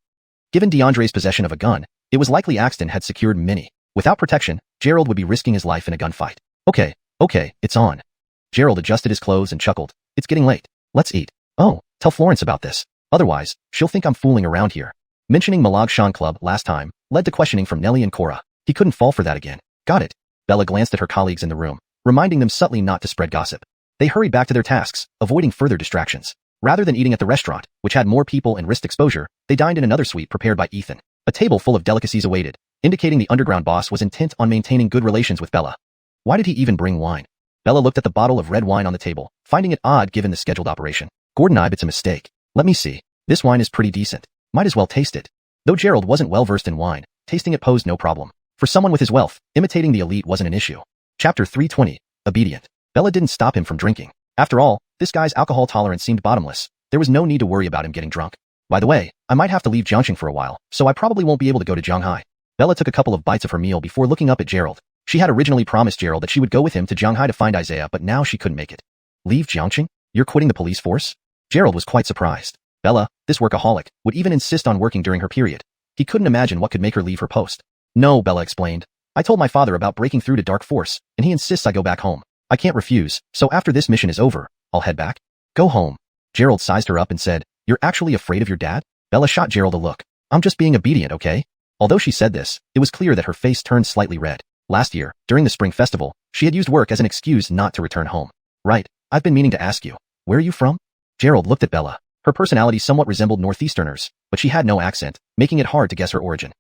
Given DeAndre's possession of a gun, it was likely Axton had secured many. Without protection, Gerald would be risking his life in a gunfight. Okay, it's on. Gerald adjusted his clothes and chuckled. It's getting late. Let's eat. Oh, tell Florence about this. Otherwise, she'll think I'm fooling around here. Mentioning Malag Shan Club last time led to questioning from Nellie and Cora. He couldn't fall for that again. Got it. Bella glanced at her colleagues in the room. reminding them subtly not to spread gossip. They hurried back to their tasks, avoiding further distractions. Rather than eating at the restaurant, which had more people and risked exposure, they dined in another suite prepared by Ethan. A table full of delicacies awaited, indicating the underground boss was intent on maintaining good relations with Bella. Why did he even bring wine? Bella looked at the bottle of red wine on the table, finding it odd given the scheduled operation. Gordon eyed, it's a mistake. Let me see. This wine is pretty decent. Might as well taste it. Though Gerald wasn't well versed in wine, tasting it posed no problem. For someone with his wealth, imitating the elite wasn't an issue. Chapter 320. Obedient. Bella didn't stop him from drinking. After all, this guy's alcohol tolerance seemed bottomless. There was no need to worry about him getting drunk. By the way, I might have to leave Jiangxing for a while, so I probably won't be able to go to Zhanghai. Bella took a couple of bites of her meal before looking up at Gerald. She had originally promised Gerald that she would go with him to Zhanghai to find Isaiah, but now she couldn't make it. Leave Jiangxing? You're quitting the police force? Gerald was quite surprised. Bella, this workaholic, would even insist on working during her period. He couldn't imagine what could make her leave her post. No, Bella explained. I told my father about breaking through to Dark Force, and he insists I go back home. I can't refuse, so after this mission is over, I'll head back. Go home. Gerald sized her up and said, You're actually afraid of your dad? Bella shot Gerald a look. I'm just being obedient, okay? Although she said this, it was clear that her face turned slightly red. Last year, during the spring festival, she had used work as an excuse not to return home. Right, I've been meaning to ask you. Where are you from? Gerald looked at Bella. Her personality somewhat resembled Northeasterners, but she had no accent, making it hard to guess her origin.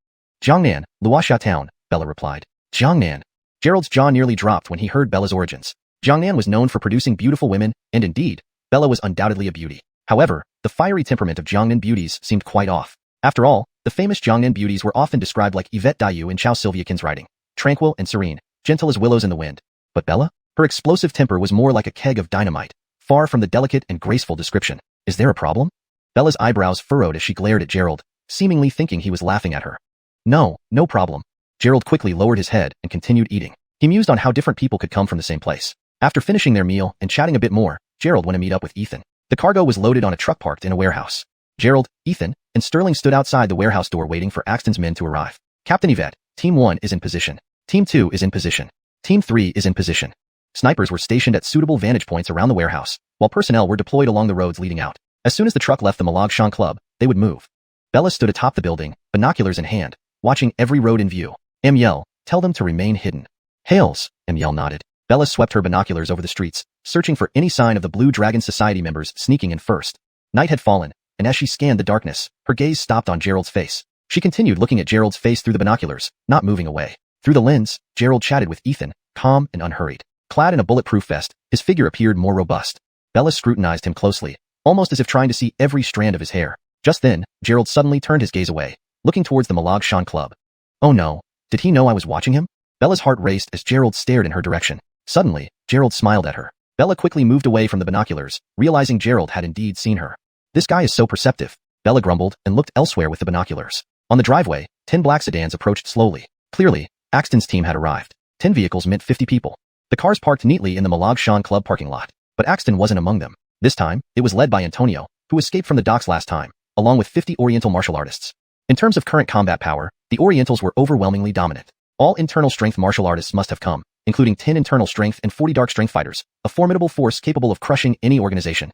Jiangnan, Luoxia Town, Bella replied. Jiangnan. Gerald's jaw nearly dropped when he heard Bella's origins. Jiangnan was known for producing beautiful women, and indeed, Bella was undoubtedly a beauty. However, the fiery temperament of Jiangnan beauties seemed quite off. After all, the famous Jiangnan beauties were often described like Yvette Dayu in Chao Silviakin's writing, tranquil and serene, gentle as willows in the wind. But Bella? Her explosive temper was more like a keg of dynamite, far from the delicate and graceful description. Is there a problem? Bella's eyebrows furrowed as she glared at Gerald, seemingly thinking he was laughing at her. No problem. Gerald quickly lowered his head and continued eating. He mused on how different people could come from the same place. After finishing their meal and chatting a bit more, Gerald went to meet up with Ethan. The cargo was loaded on a truck parked in a warehouse. Gerald, Ethan, and Sterling stood outside the warehouse door waiting for Axton's men to arrive. Captain Yvette, Team 1 is in position. Team 2 is in position. Team 3 is in position. Snipers were stationed at suitable vantage points around the warehouse, while personnel were deployed along the roads leading out. As soon as the truck left the Malagshan Club, they would move. Bella stood atop the building, binoculars in hand, watching every road in view. Yell, tell them to remain hidden. Hails, Yell nodded. Bella swept her binoculars over the streets, searching for any sign of the Blue Dragon Society members sneaking in first. Night had fallen, and as she scanned the darkness, her gaze stopped on Gerald's face. She continued looking at Gerald's face through the binoculars, not moving away. Through the lens, Gerald chatted with Ethan, calm and unhurried. Clad in a bulletproof vest, his figure appeared more robust. Bella scrutinized him closely, almost as if trying to see every strand of his hair. Just then, Gerald suddenly turned his gaze away, looking towards the Malagshan Club. Oh no, did he know I was watching him? Bella's heart raced as Gerald stared in her direction. Suddenly, Gerald smiled at her. Bella quickly moved away from the binoculars, realizing Gerald had indeed seen her. This guy is so perceptive, Bella grumbled and looked elsewhere with the binoculars. On the driveway, 10 black sedans approached slowly. Clearly, Axton's team had arrived. 10 vehicles meant 50 people. The cars parked neatly in the Malagshan Club parking lot, but Axton wasn't among them. This time, it was led by Antonio, who escaped from the docks last time, along with 50 Oriental martial artists. In terms of current combat power, the Orientals were overwhelmingly dominant. All internal strength martial artists must have come, including 10 internal strength and 40 dark strength fighters, a formidable force capable of crushing any organization.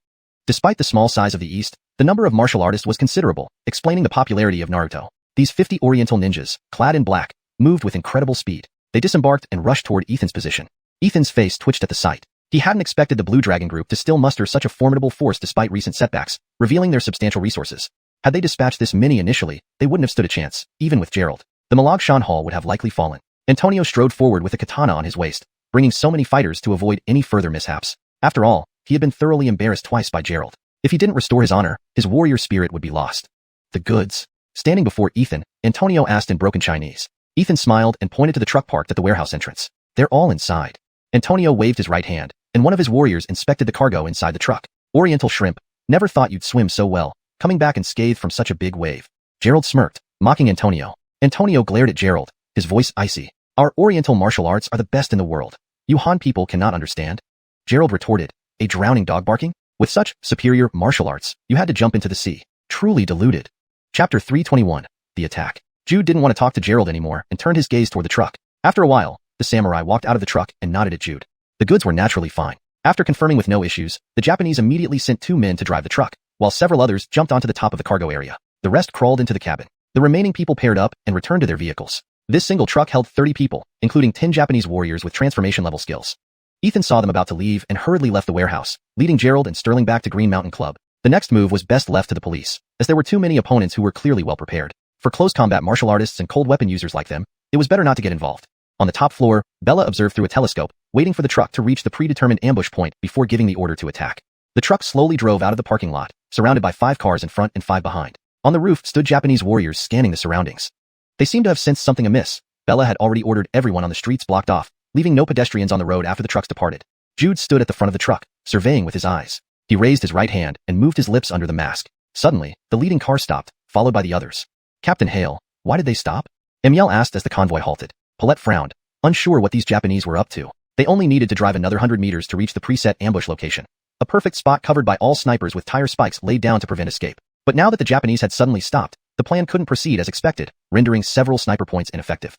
Despite the small size of the East, the number of martial artists was considerable, explaining the popularity of Naruto. These 50 Oriental ninjas, clad in black, moved with incredible speed. They disembarked and rushed toward Ethan's position. Ethan's face twitched at the sight. He hadn't expected the Blue Dragon Group to still muster such a formidable force despite recent setbacks, revealing their substantial resources. Had they dispatched this many initially, they wouldn't have stood a chance, even with Gerald. The Malagshan Hall would have likely fallen. Antonio strode forward with a katana on his waist, bringing so many fighters to avoid any further mishaps. After all, he had been thoroughly embarrassed twice by Gerald. If he didn't restore his honor, his warrior spirit would be lost. The goods. Standing before Ethan, Antonio asked in broken Chinese. Ethan smiled and pointed to the truck parked at the warehouse entrance. They're all inside. Antonio waved his right hand, and one of his warriors inspected the cargo inside the truck. Oriental shrimp. Never thought you'd swim so well, coming back unscathed from such a big wave. Gerald smirked, mocking Antonio. Antonio glared at Gerald, his voice icy. Our Oriental martial arts are the best in the world. You Han people cannot understand. Gerald retorted, a drowning dog barking? With such superior martial arts, you had to jump into the sea. Truly deluded. Chapter 321. The Attack. Jude didn't want to talk to Gerald anymore and turned his gaze toward the truck. After a while, the samurai walked out of the truck and nodded at Jude. The goods were naturally fine. After confirming with no issues, the Japanese immediately sent 2 men to drive the truck, while several others jumped onto the top of the cargo area. The rest crawled into the cabin. The remaining people paired up and returned to their vehicles. This single truck held 30 people, including 10 Japanese warriors with transformation level skills. Ethan saw them about to leave and hurriedly left the warehouse, leading Gerald and Sterling back to Green Mountain Club. The next move was best left to the police, as there were too many opponents who were clearly well prepared. For close combat martial artists and cold weapon users like them, it was better not to get involved. On the top floor, Bella observed through a telescope, waiting for the truck to reach the predetermined ambush point before giving the order to attack. The truck slowly drove out of the parking lot, surrounded by 5 cars in front and 5 behind. On the roof stood Japanese warriors scanning the surroundings. They seemed to have sensed something amiss. Bella had already ordered everyone on the streets blocked off, leaving no pedestrians on the road after the trucks departed. Jude stood at the front of the truck, surveying with his eyes. He raised his right hand and moved his lips under the mask. Suddenly, the leading car stopped, followed by the others. Captain Hale, why did they stop? Amiel asked as the convoy halted. Paulette frowned, unsure what these Japanese were up to. They only needed to drive another 100 meters to reach the preset ambush location. A perfect spot covered by all snipers with tire spikes laid down to prevent escape. But now that the Japanese had suddenly stopped, the plan couldn't proceed as expected, rendering several sniper points ineffective.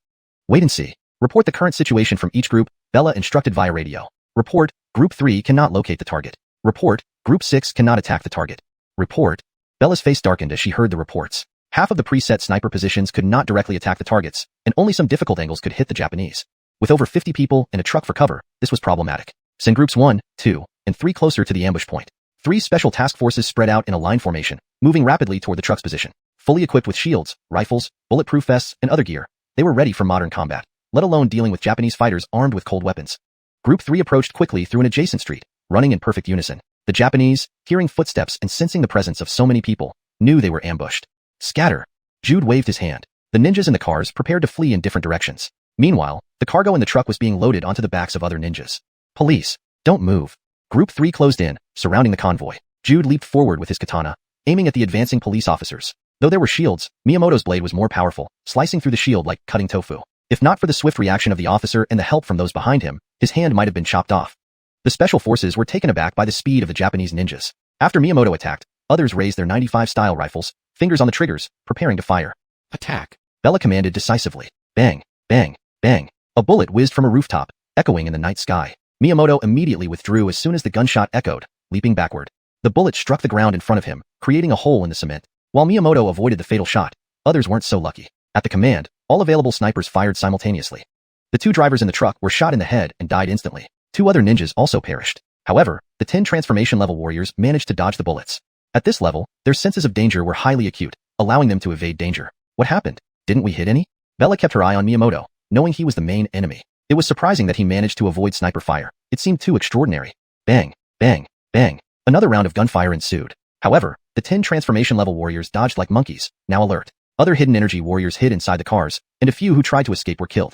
Wait and see. Report the current situation from each group, Bella instructed via radio. Report, Group 3 cannot locate the target. Report, Group 6 cannot attack the target. Report. Bella's face darkened as she heard the reports. Half of the preset sniper positions could not directly attack the targets, and only some difficult angles could hit the Japanese. With over 50 people and a truck for cover, this was problematic. Send Groups 1, 2, and 3 closer to the ambush point. 3 special task forces spread out in a line formation, moving rapidly toward the truck's position. Fully equipped with shields, rifles, bulletproof vests, and other gear, they were ready for modern combat, let alone dealing with Japanese fighters armed with cold weapons. Group 3 approached quickly through an adjacent street, running in perfect unison. The Japanese, hearing footsteps and sensing the presence of so many people, knew they were ambushed. Scatter! Jude waved his hand. The ninjas in the cars prepared to flee in different directions. Meanwhile, the cargo in the truck was being loaded onto the backs of other ninjas. Police, don't move. Group 3 closed in, surrounding the convoy. Jude leaped forward with his katana, aiming at the advancing police officers. Though there were shields, Miyamoto's blade was more powerful, slicing through the shield like cutting tofu. If not for the swift reaction of the officer and the help from those behind him, his hand might have been chopped off. The special forces were taken aback by the speed of the Japanese ninjas. After Miyamoto attacked, others raised their 95-style rifles, fingers on the triggers, preparing to fire. Attack! Bella commanded decisively. Bang, bang, bang. A bullet whizzed from a rooftop, echoing in the night sky. Miyamoto immediately withdrew as soon as the gunshot echoed, leaping backward. The bullet struck the ground in front of him, creating a hole in the cement. While Miyamoto avoided the fatal shot, others weren't so lucky. At the command, all available snipers fired simultaneously. The 2 drivers in the truck were shot in the head and died instantly. 2 other ninjas also perished. However, the 10 transformation-level warriors managed to dodge the bullets. At this level, their senses of danger were highly acute, allowing them to evade danger. What happened? Didn't we hit any? Bella kept her eye on Miyamoto, knowing he was the main enemy. It was surprising that he managed to avoid sniper fire. It seemed too extraordinary. Bang, bang, bang. Another round of gunfire ensued. However, the 10 transformation-level warriors dodged like monkeys, now alert. Other hidden energy warriors hid inside the cars, and a few who tried to escape were killed.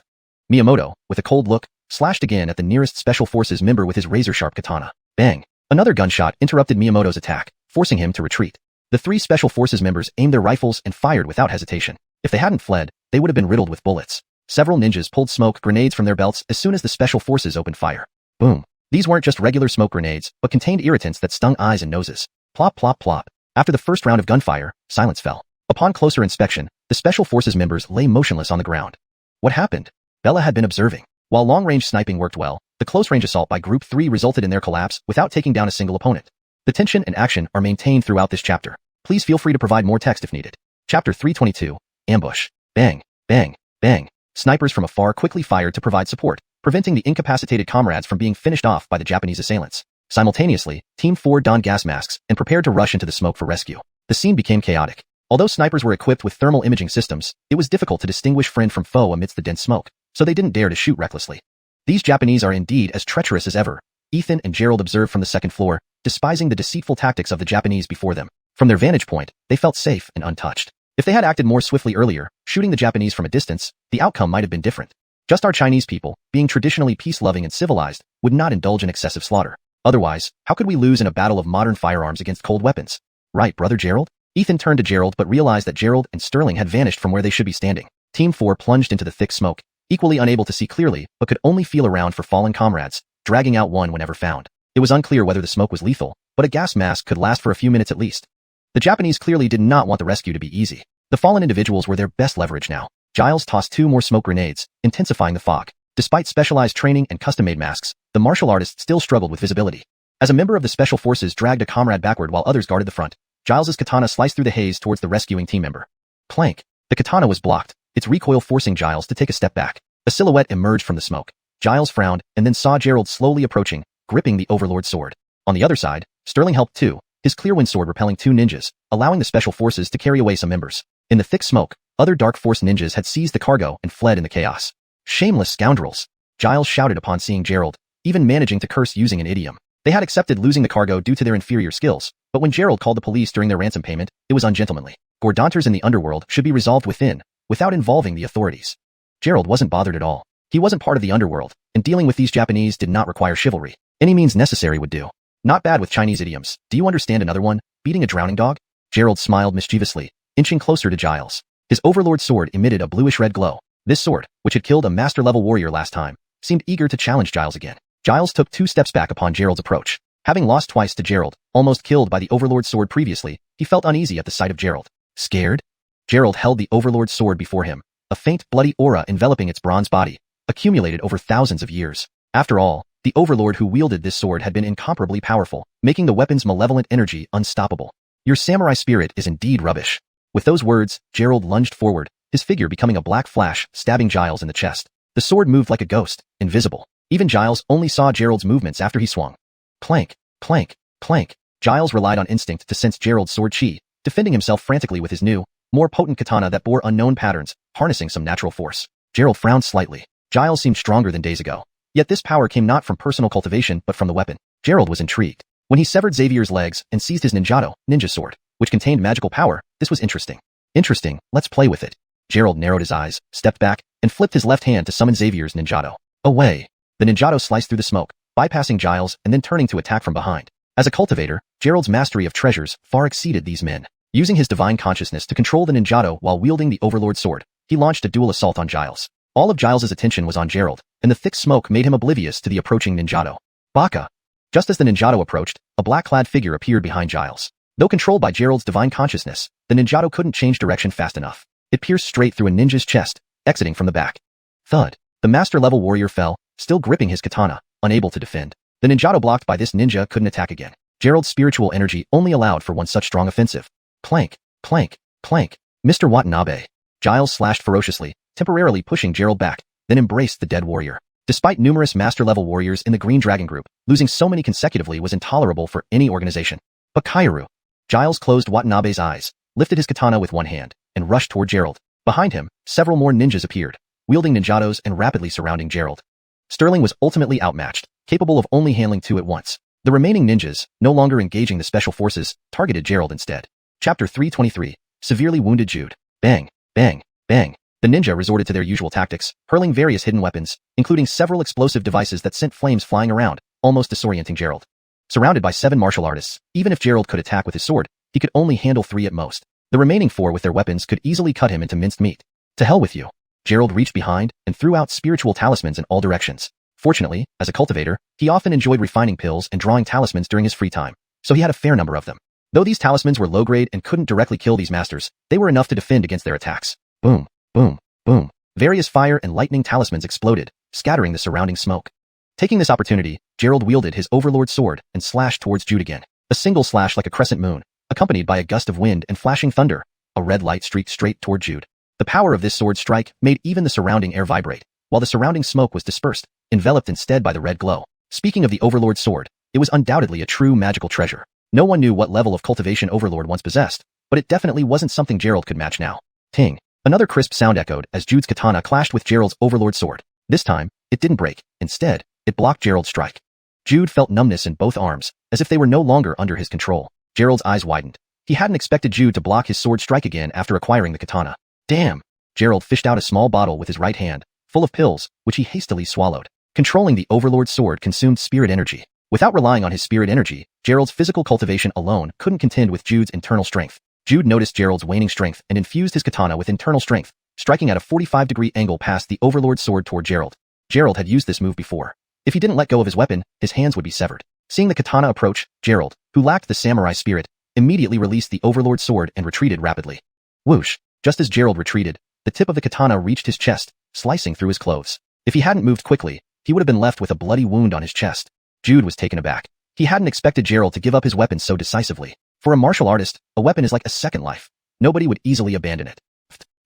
Miyamoto, with a cold look, slashed again at the nearest special forces member with his razor-sharp katana. Bang! Another gunshot interrupted Miyamoto's attack, forcing him to retreat. The 3 special forces members aimed their rifles and fired without hesitation. If they hadn't fled, they would have been riddled with bullets. Several ninjas pulled smoke grenades from their belts as soon as the special forces opened fire. Boom! These weren't just regular smoke grenades, but contained irritants that stung eyes and noses. Plop, plop, plop. After the first round of gunfire, silence fell. Upon closer inspection, the special forces members lay motionless on the ground. What happened? Bella had been observing. While long-range sniping worked well, the close-range assault by Group 3 resulted in their collapse without taking down a single opponent. The tension and action are maintained throughout this chapter. Please feel free to provide more text if needed. Chapter 322, Ambush. Bang, bang, bang. Snipers from afar quickly fired to provide support, preventing the incapacitated comrades from being finished off by the Japanese assailants. Simultaneously, Team 4 donned gas masks and prepared to rush into the smoke for rescue. The scene became chaotic. Although snipers were equipped with thermal imaging systems, it was difficult to distinguish friend from foe amidst the dense smoke, so they didn't dare to shoot recklessly. These Japanese are indeed as treacherous as ever, Ethan and Gerald observed from the second floor, despising the deceitful tactics of the Japanese before them. From their vantage point, they felt safe and untouched. If they had acted more swiftly earlier, shooting the Japanese from a distance, the outcome might have been different. Just our Chinese people, being traditionally peace-loving and civilized, would not indulge in excessive slaughter. Otherwise, how could we lose in a battle of modern firearms against cold weapons? Right, brother Gerald? Ethan turned to Gerald but realized that Gerald and Sterling had vanished from where they should be standing. Team 4 plunged into the thick smoke, equally unable to see clearly but could only feel around for fallen comrades, dragging out one whenever found. It was unclear whether the smoke was lethal, but a gas mask could last for a few minutes at least. The Japanese clearly did not want the rescue to be easy. The fallen individuals were their best leverage now. Giles tossed 2 more smoke grenades, intensifying the fog. Despite specialized training and custom-made masks, the martial artist still struggled with visibility. As a member of the special forces dragged a comrade backward while others guarded the front, Giles's katana sliced through the haze towards the rescuing team member. Clank. The katana was blocked, its recoil forcing Giles to take a step back. A silhouette emerged from the smoke. Giles frowned and then saw Gerald slowly approaching, gripping the Overlord sword. On the other side, Sterling helped too, his Clearwind sword repelling 2 ninjas, allowing the special forces to carry away some members. In the thick smoke, other Dark Force ninjas had seized the cargo and fled in the chaos. Shameless scoundrels! Giles shouted upon seeing Gerald, even managing to curse using an idiom. They had accepted losing the cargo due to their inferior skills, but when Gerald called the police during their ransom payment, it was ungentlemanly. Gordanters in the underworld should be resolved without involving the authorities. Gerald wasn't bothered at all. He wasn't part of the underworld, and dealing with these Japanese did not require chivalry. Any means necessary would do. Not bad with Chinese idioms. Do you understand another one? Beating a drowning dog? Gerald smiled mischievously, inching closer to Giles. His Overlord sword emitted a bluish-red glow. This sword, which had killed a master-level warrior last time, seemed eager to challenge Giles again. Giles took 2 steps back upon Gerald's approach. Having lost twice to Gerald, almost killed by the Overlord sword previously, he felt uneasy at the sight of Gerald. Scared? Gerald held the Overlord sword before him, a faint, bloody aura enveloping its bronze body, accumulated over thousands of years. After all, the Overlord who wielded this sword had been incomparably powerful, making the weapon's malevolent energy unstoppable. Your samurai spirit is indeed rubbish. With those words, Gerald lunged forward, his figure becoming a black flash, stabbing Giles in the chest. The sword moved like a ghost, invisible. Even Giles only saw Gerald's movements after he swung. Clank, clank, clank. Giles relied on instinct to sense Gerald's sword chi, defending himself frantically with his new, more potent katana that bore unknown patterns, harnessing some natural force. Gerald frowned slightly. Giles seemed stronger than days ago. Yet this power came not from personal cultivation but from the weapon. Gerald was intrigued. When he severed Xavier's legs and seized his ninja sword, which contained magical power, this was interesting. Interesting, let's play with it. Gerald narrowed his eyes, stepped back, and flipped his left hand to summon Xavier's ninjato. Away! The ninjato sliced through the smoke, bypassing Giles and then turning to attack from behind. As a cultivator, Gerald's mastery of treasures far exceeded these men. Using his divine consciousness to control the ninjato while wielding the Overlord sword, he launched a dual assault on Giles. All of Giles's attention was on Gerald, and the thick smoke made him oblivious to the approaching ninjato. Baka! Just as the ninjato approached, a black-clad figure appeared behind Giles. Though controlled by Gerald's divine consciousness, the ninjato couldn't change direction fast enough. It pierced straight through a ninja's chest, exiting from the back. Thud. The master-level warrior fell, still gripping his katana, unable to defend. The ninjato blocked by this ninja couldn't attack again. Gerald's spiritual energy only allowed for one such strong offensive. Clank, clank, clank. Mr. Watanabe. Giles slashed ferociously, temporarily pushing Gerald back, then embraced the dead warrior. Despite numerous master-level warriors in the Green Dragon group, losing so many consecutively was intolerable for any organization. But Kairu. Giles closed Watanabe's eyes, lifted his katana with one hand, and rushed toward Gerald. Behind him, several more ninjas appeared, wielding ninjatos and rapidly surrounding Gerald. Sterling was ultimately outmatched, capable of only handling 2 at once. The remaining ninjas, no longer engaging the special forces, targeted Gerald instead. Chapter 323, Severely Wounded Jude. Bang, bang, bang. The ninja resorted to their usual tactics, hurling various hidden weapons, including several explosive devices that sent flames flying around, almost disorienting Gerald. Surrounded by 7 martial artists, even if Gerald could attack with his sword, he could only handle 3 at most. The remaining 4 with their weapons could easily cut him into minced meat. To hell with you. Gerald reached behind and threw out spiritual talismans in all directions. Fortunately, as a cultivator, he often enjoyed refining pills and drawing talismans during his free time, so he had a fair number of them. Though these talismans were low-grade and couldn't directly kill these masters, they were enough to defend against their attacks. Boom, boom, boom. Various fire and lightning talismans exploded, scattering the surrounding smoke. Taking this opportunity, Gerald wielded his Overlord sword and slashed towards Jude again. A single slash like a crescent moon, accompanied by a gust of wind and flashing thunder. A red light streaked straight toward Jude. The power of this sword strike made even the surrounding air vibrate, while the surrounding smoke was dispersed, enveloped instead by the red glow. Speaking of the Overlord sword, it was undoubtedly a true magical treasure. No one knew what level of cultivation Overlord once possessed, but it definitely wasn't something Gerald could match now. Ting. Another crisp sound echoed as Jude's katana clashed with Gerald's Overlord sword. This time, it didn't break. Instead, it blocked Gerald's strike. Jude felt numbness in both arms, as if they were no longer under his control. Gerald's eyes widened. He hadn't expected Jude to block his sword strike again after acquiring the katana. Damn! Gerald fished out a small bottle with his right hand, full of pills, which he hastily swallowed. Controlling the Overlord sword consumed spirit energy. Without relying on his spirit energy, Gerald's physical cultivation alone couldn't contend with Jude's internal strength. Jude noticed Gerald's waning strength and infused his katana with internal strength, striking at a 45-degree angle past the Overlord sword toward Gerald. Gerald had used this move before. If he didn't let go of his weapon, his hands would be severed. Seeing the katana approach, Gerald, who lacked the samurai spirit, immediately released the Overlord sword and retreated rapidly. Whoosh! Just as Gerald retreated, the tip of the katana reached his chest, slicing through his clothes. If he hadn't moved quickly, he would have been left with a bloody wound on his chest. Jude was taken aback. He hadn't expected Gerald to give up his weapon so decisively. For a martial artist, a weapon is like a second life. Nobody would easily abandon it.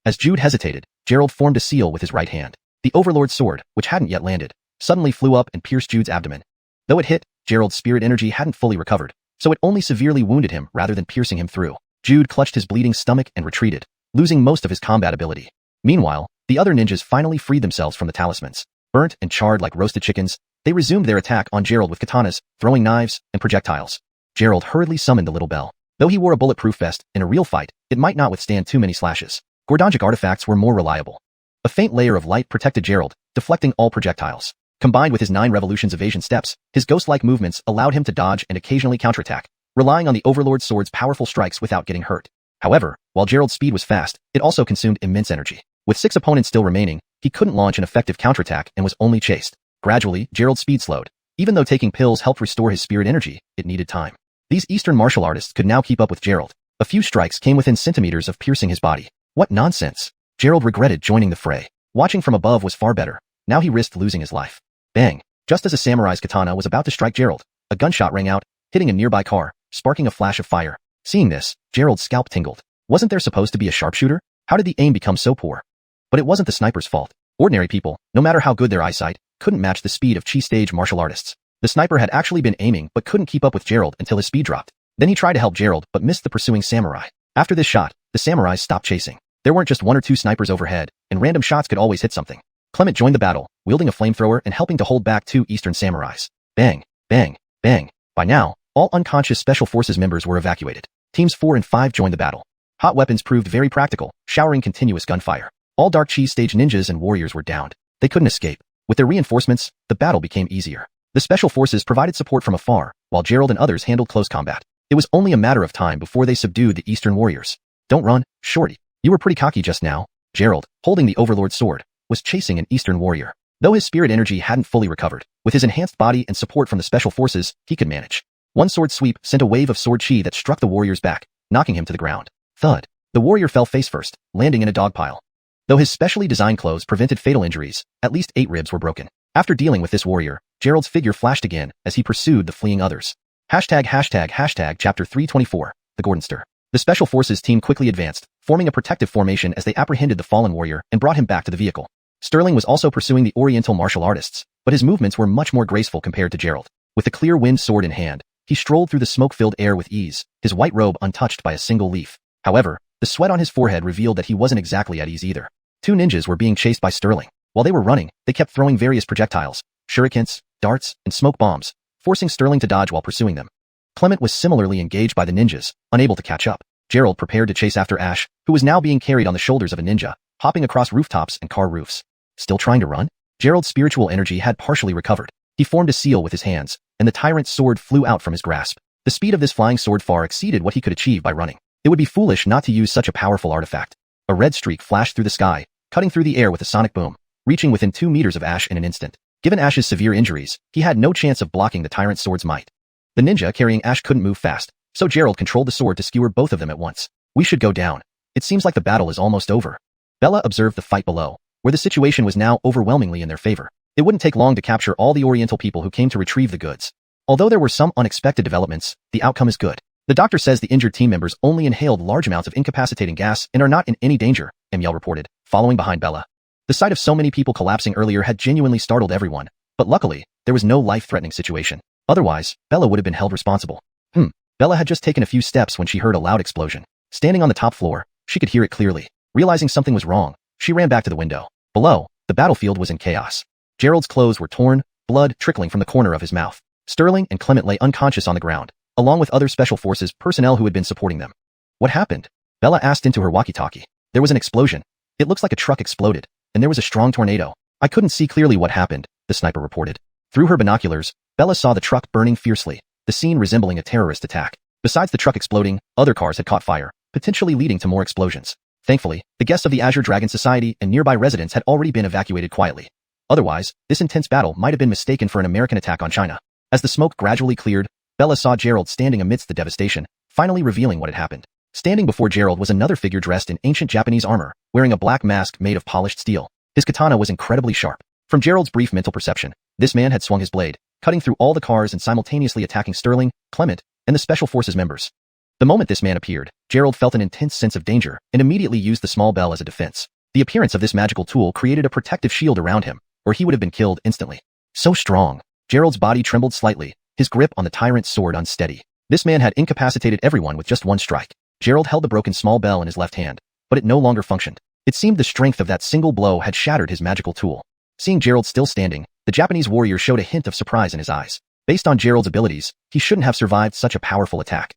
As Jude hesitated, Gerald formed a seal with his right hand. The Overlord sword, which hadn't yet landed, suddenly flew up and pierced Jude's abdomen. Though it hit, Gerald's spirit energy hadn't fully recovered, so it only severely wounded him rather than piercing him through. Jude clutched his bleeding stomach and retreated, losing most of his combat ability. Meanwhile, the other ninjas finally freed themselves from the talismans. Burnt and charred like roasted chickens, they resumed their attack on Gerald with katanas, throwing knives, and projectiles. Gerald hurriedly summoned the little bell. Though he wore a bulletproof vest, in a real fight, it might not withstand too many slashes. Gordangic artifacts were more reliable. A faint layer of light protected Gerald, deflecting all projectiles. Combined with his 9 revolutions evasion steps, his ghost-like movements allowed him to dodge and occasionally counterattack, relying on the Overlord sword's powerful strikes without getting hurt. However, while Gerald's speed was fast, it also consumed immense energy. With 6 opponents still remaining, he couldn't launch an effective counterattack and was only chased. Gradually, Gerald's speed slowed. Even though taking pills helped restore his spirit energy, it needed time. These Eastern martial artists could now keep up with Gerald. A few strikes came within centimeters of piercing his body. What nonsense! Gerald regretted joining the fray. Watching from above was far better. Now he risked losing his life. Bang! Just as a samurai's katana was about to strike Gerald, a gunshot rang out, hitting a nearby car, sparking a flash of fire. Seeing this, Gerald's scalp tingled. Wasn't there supposed to be a sharpshooter? How did the aim become so poor? But it wasn't the sniper's fault. Ordinary people, no matter how good their eyesight, couldn't match the speed of Chi-stage martial artists. The sniper had actually been aiming but couldn't keep up with Gerald until his speed dropped. Then he tried to help Gerald but missed the pursuing samurai. After this shot, the samurais stopped chasing. There weren't just 1 or 2 snipers overhead, and random shots could always hit something. Clement joined the battle, wielding a flamethrower and helping to hold back 2 Eastern samurais. Bang, bang, bang. By now, all unconscious Special Forces members were evacuated. Teams 4 and 5 joined the battle. Hot weapons proved very practical, showering continuous gunfire. All Dark Chi-stage ninjas and warriors were downed. They couldn't escape. With their reinforcements, the battle became easier. The Special Forces provided support from afar, while Gerald and others handled close combat. It was only a matter of time before they subdued the Eastern warriors. Don't run, Shorty. You were pretty cocky just now. Gerald, holding the Overlord sword, was chasing an Eastern warrior. Though his spirit energy hadn't fully recovered, with his enhanced body and support from the Special Forces, he could manage. One sword sweep sent a wave of sword chi that struck the warrior's back, knocking him to the ground. Thud. The warrior fell face first, landing in a dog pile. Though his specially designed clothes prevented fatal injuries, at least 8 ribs were broken. After dealing with this warrior, Gerald's figure flashed again as he pursued the fleeing others. Chapter 324, the Gordonster. The Special Forces team quickly advanced, forming a protective formation as they apprehended the fallen warrior and brought him back to the vehicle. Sterling was also pursuing the Oriental martial artists, but his movements were much more graceful compared to Gerald. With the clear wind sword in hand, he strolled through the smoke-filled air with ease, his white robe untouched by a single leaf. However, the sweat on his forehead revealed that he wasn't exactly at ease either. 2 ninjas were being chased by Sterling. While they were running, they kept throwing various projectiles, shurikens, darts, and smoke bombs, forcing Sterling to dodge while pursuing them. Clement was similarly engaged by the ninjas, unable to catch up. Gerald prepared to chase after Ash, who was now being carried on the shoulders of a ninja, hopping across rooftops and car roofs. Still trying to run? Gerald's spiritual energy had partially recovered. He formed a seal with his hands, and the tyrant's sword flew out from his grasp. The speed of this flying sword far exceeded what he could achieve by running. It would be foolish not to use such a powerful artifact. A red streak flashed through the sky, cutting through the air with a sonic boom, reaching within 2 meters of Ash in an instant. Given Ash's severe injuries, he had no chance of blocking the tyrant's sword's might. The ninja carrying Ash couldn't move fast, so Gerald controlled the sword to skewer both of them at once. We should go down. It seems like the battle is almost over. Bella observed the fight below, where the situation was now overwhelmingly in their favor. It wouldn't take long to capture all the Oriental people who came to retrieve the goods. Although there were some unexpected developments, the outcome is good. The doctor says the injured team members only inhaled large amounts of incapacitating gas and are not in any danger, Amiel reported, following behind Bella. The sight of so many people collapsing earlier had genuinely startled everyone, but luckily, there was no life-threatening situation. Otherwise, Bella would have been held responsible. Bella had just taken a few steps when she heard a loud explosion. Standing on the top floor, she could hear it clearly. Realizing something was wrong, she ran back to the window. Below, the battlefield was in chaos. Gerald's clothes were torn, blood trickling from the corner of his mouth. Sterling and Clement lay unconscious on the ground, along with other Special Forces personnel who had been supporting them. What happened? Bella asked into her walkie-talkie. There was an explosion. It looks like a truck exploded, and there was a strong tornado. I couldn't see clearly what happened, the sniper reported. Through her binoculars, Bella saw the truck burning fiercely, the scene resembling a terrorist attack. Besides the truck exploding, other cars had caught fire, potentially leading to more explosions. Thankfully, the guests of the Azure Dragon Society and nearby residents had already been evacuated quietly. Otherwise, this intense battle might have been mistaken for an American attack on China. As the smoke gradually cleared, Bella saw Gerald standing amidst the devastation, finally revealing what had happened. Standing before Gerald was another figure dressed in ancient Japanese armor, wearing a black mask made of polished steel. His katana was incredibly sharp. From Gerald's brief mental perception, this man had swung his blade, cutting through all the cars and simultaneously attacking Sterling, Clement, and the Special Forces members. The moment this man appeared, Gerald felt an intense sense of danger and immediately used the small bell as a defense. The appearance of this magical tool created a protective shield around him, or he would have been killed instantly. So strong. Gerald's body trembled slightly, his grip on the tyrant's sword unsteady. This man had incapacitated everyone with just one strike. Gerald held the broken small bell in his left hand, but it no longer functioned. It seemed the strength of that single blow had shattered his magical tool. Seeing Gerald still standing, the Japanese warrior showed a hint of surprise in his eyes. Based on Gerald's abilities, he shouldn't have survived such a powerful attack.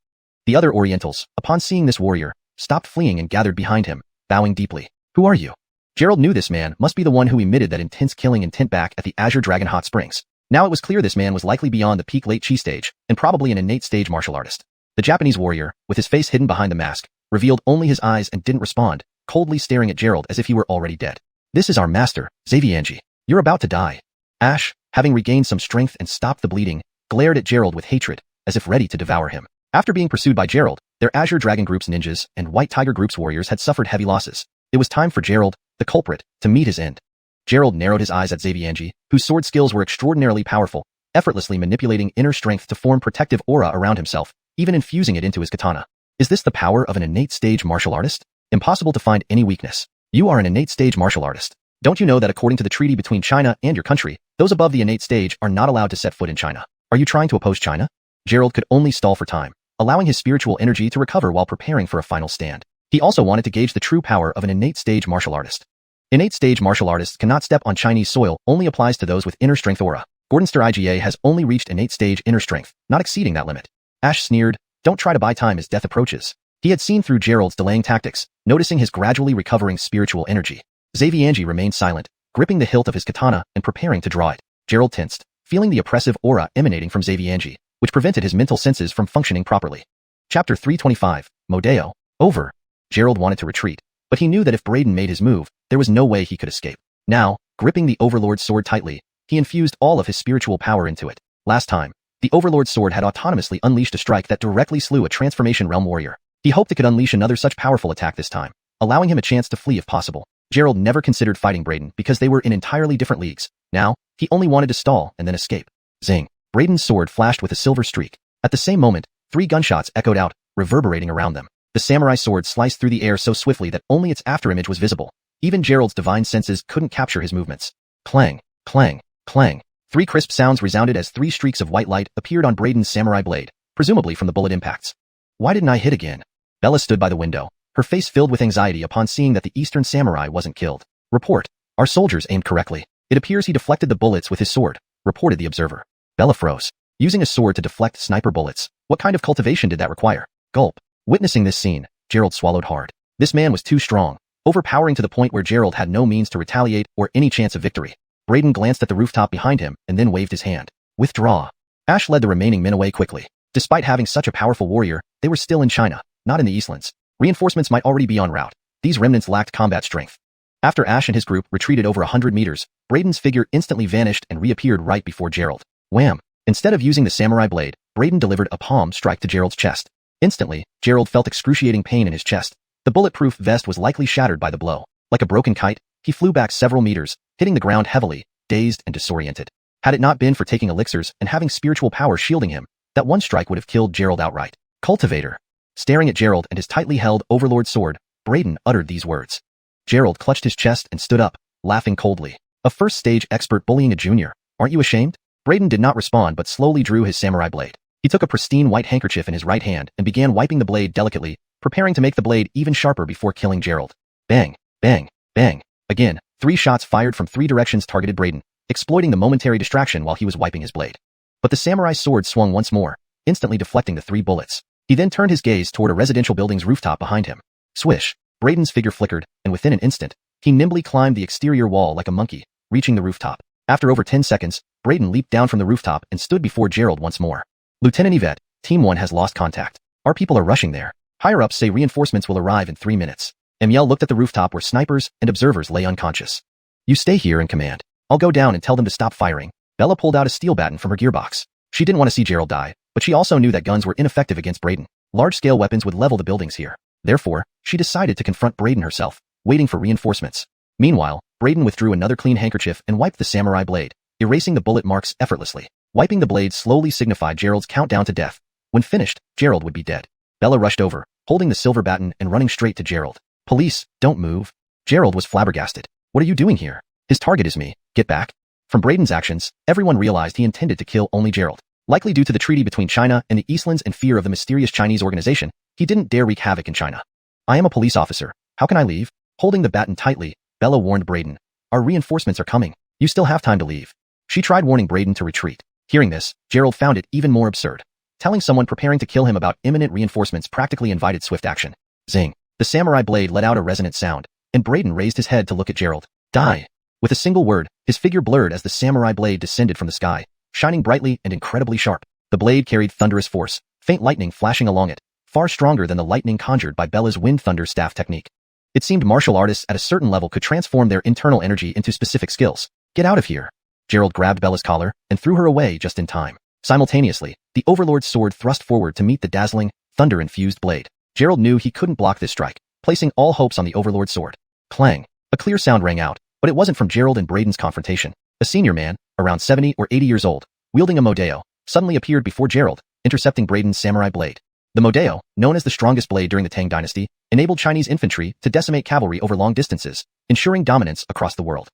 The other Orientals, upon seeing this warrior, stopped fleeing and gathered behind him, bowing deeply. Who are you? Gerald knew this man must be the one who emitted that intense killing intent back at the Azure Dragon Hot Springs. Now it was clear this man was likely beyond the peak late chi stage, and probably an innate stage martial artist. The Japanese warrior, with his face hidden behind the mask, revealed only his eyes and didn't respond, coldly staring at Gerald as if he were already dead. This is our master, Xiang. You're about to die. Ash, having regained some strength and stopped the bleeding, glared at Gerald with hatred, as if ready to devour him. After being pursued by Gerald, their Azure Dragon Group's ninjas and White Tiger Group's warriors had suffered heavy losses. It was time for Gerald, the culprit, to meet his end. Gerald narrowed his eyes at Xiang, whose sword skills were extraordinarily powerful, effortlessly manipulating inner strength to form protective aura around himself, even infusing it into his katana. Is this the power of an innate stage martial artist? Impossible to find any weakness. You are an innate stage martial artist. Don't you know that according to the treaty between China and your country, those above the innate stage are not allowed to set foot in China? Are you trying to oppose China? Gerald could only stall for time, allowing his spiritual energy to recover while preparing for a final stand. He also wanted to gauge the true power of an innate stage martial artist. Innate stage martial artists cannot step on Chinese soil, only applies to those with inner strength aura. Gordonster IGA has only reached innate stage inner strength, not exceeding that limit. Ash sneered, don't try to buy time as death approaches. He had seen through Gerald's delaying tactics, noticing his gradually recovering spiritual energy. Xiang remained silent, gripping the hilt of his katana and preparing to draw it. Gerald tensed, feeling the oppressive aura emanating from Xiang, which prevented his mental senses from functioning properly. Chapter 325, Modeo, over. Gerald wanted to retreat, but he knew that if Braden made his move, there was no way he could escape. Now, gripping the Overlord's sword tightly, he infused all of his spiritual power into it. Last time, the Overlord's sword had autonomously unleashed a strike that directly slew a Transformation Realm warrior. He hoped it could unleash another such powerful attack this time, allowing him a chance to flee if possible. Gerald never considered fighting Braden because they were in entirely different leagues. Now, he only wanted to stall and then escape. Zing. Braden's sword flashed with a silver streak. At the same moment, 3 gunshots echoed out, reverberating around them. The samurai sword sliced through the air so swiftly that only its afterimage was visible. Even Gerald's divine senses couldn't capture his movements. Clang, clang, clang. 3 crisp sounds resounded as 3 streaks of white light appeared on Braden's samurai blade, presumably from the bullet impacts. Why didn't I hit again? Bella stood by the window, her face filled with anxiety upon seeing that the Eastern samurai wasn't killed. Report. Our soldiers aimed correctly. It appears he deflected the bullets with his sword, reported the observer. Bella froze. Using a sword to deflect sniper bullets. What kind of cultivation did that require? Gulp. Witnessing this scene, Gerald swallowed hard. This man was too strong, overpowering to the point where Gerald had no means to retaliate or any chance of victory. Braden glanced at the rooftop behind him and then waved his hand. Withdraw. Ash led the remaining men away quickly. Despite having such a powerful warrior, they were still in China, not in the Eastlands. Reinforcements might already be en route. These remnants lacked combat strength. After Ash and his group retreated over 100 meters, Braden's figure instantly vanished and reappeared right before Gerald. Wham! Instead of using the samurai blade, Braden delivered a palm strike to Gerald's chest. Instantly, Gerald felt excruciating pain in his chest. The bulletproof vest was likely shattered by the blow. Like a broken kite, he flew back several meters, hitting the ground heavily, dazed and disoriented. Had it not been for taking elixirs and having spiritual power shielding him, that one strike would have killed Gerald outright. Cultivator. Staring at Gerald and his tightly held Overlord sword, Braden uttered these words. Gerald clutched his chest and stood up, laughing coldly. A first-stage expert bullying a junior. Aren't you ashamed? Braden did not respond but slowly drew his samurai blade. He took a pristine white handkerchief in his right hand and began wiping the blade delicately, preparing to make the blade even sharper before killing Gerald. Bang, bang, bang. Again, 3 shots fired from 3 directions targeted Braden, exploiting the momentary distraction while he was wiping his blade. But the samurai's sword swung once more, instantly deflecting the 3 bullets. He then turned his gaze toward a residential building's rooftop behind him. Swish. Braden's figure flickered, and within an instant, he nimbly climbed the exterior wall like a monkey, reaching the rooftop. After over 10 seconds, Braden leaped down from the rooftop and stood before Gerald once more. Lieutenant Yvette, Team 1 has lost contact. Our people are rushing there. Higher-ups say reinforcements will arrive in 3 minutes. Amiel looked at the rooftop where snipers and observers lay unconscious. You stay here and command. I'll go down and tell them to stop firing. Bella pulled out a steel baton from her gearbox. She didn't want to see Gerald die, but she also knew that guns were ineffective against Braden. Large-scale weapons would level the buildings here. Therefore, she decided to confront Braden herself, waiting for reinforcements. Meanwhile, Braden withdrew another clean handkerchief and wiped the samurai blade, erasing the bullet marks effortlessly. Wiping the blade slowly signified Gerald's countdown to death. When finished, Gerald would be dead. Bella rushed over, holding the silver baton and running straight to Gerald. Police, don't move. Gerald was flabbergasted. What are you doing here? His target is me. Get back. From Braden's actions, everyone realized he intended to kill only Gerald. Likely due to the treaty between China and the Eastlands and fear of the mysterious Chinese organization, he didn't dare wreak havoc in China. I am a police officer. How can I leave? Holding the baton tightly, Bella warned Braden. Our reinforcements are coming. You still have time to leave. She tried warning Braden to retreat. Hearing this, Gerald found it even more absurd. Telling someone preparing to kill him about imminent reinforcements practically invited swift action. Zing. The samurai blade let out a resonant sound, and Braden raised his head to look at Gerald. Die. With a single word, his figure blurred as the samurai blade descended from the sky, shining brightly and incredibly sharp. The blade carried thunderous force, faint lightning flashing along it, far stronger than the lightning conjured by Bella's wind thunder staff technique. It seemed martial artists at a certain level could transform their internal energy into specific skills. Get out of here. Gerald grabbed Bella's collar and threw her away just in time. Simultaneously, the Overlord's sword thrust forward to meet the dazzling, thunder-infused blade. Gerald knew he couldn't block this strike, placing all hopes on the Overlord's sword. Clang. A clear sound rang out, but it wasn't from Gerald and Braden's confrontation. A senior man, around 70 or 80 years old, wielding a modeo, suddenly appeared before Gerald, intercepting Braden's samurai blade. The modeo, known as the strongest blade during the Tang dynasty, enabled Chinese infantry to decimate cavalry over long distances, ensuring dominance across the world.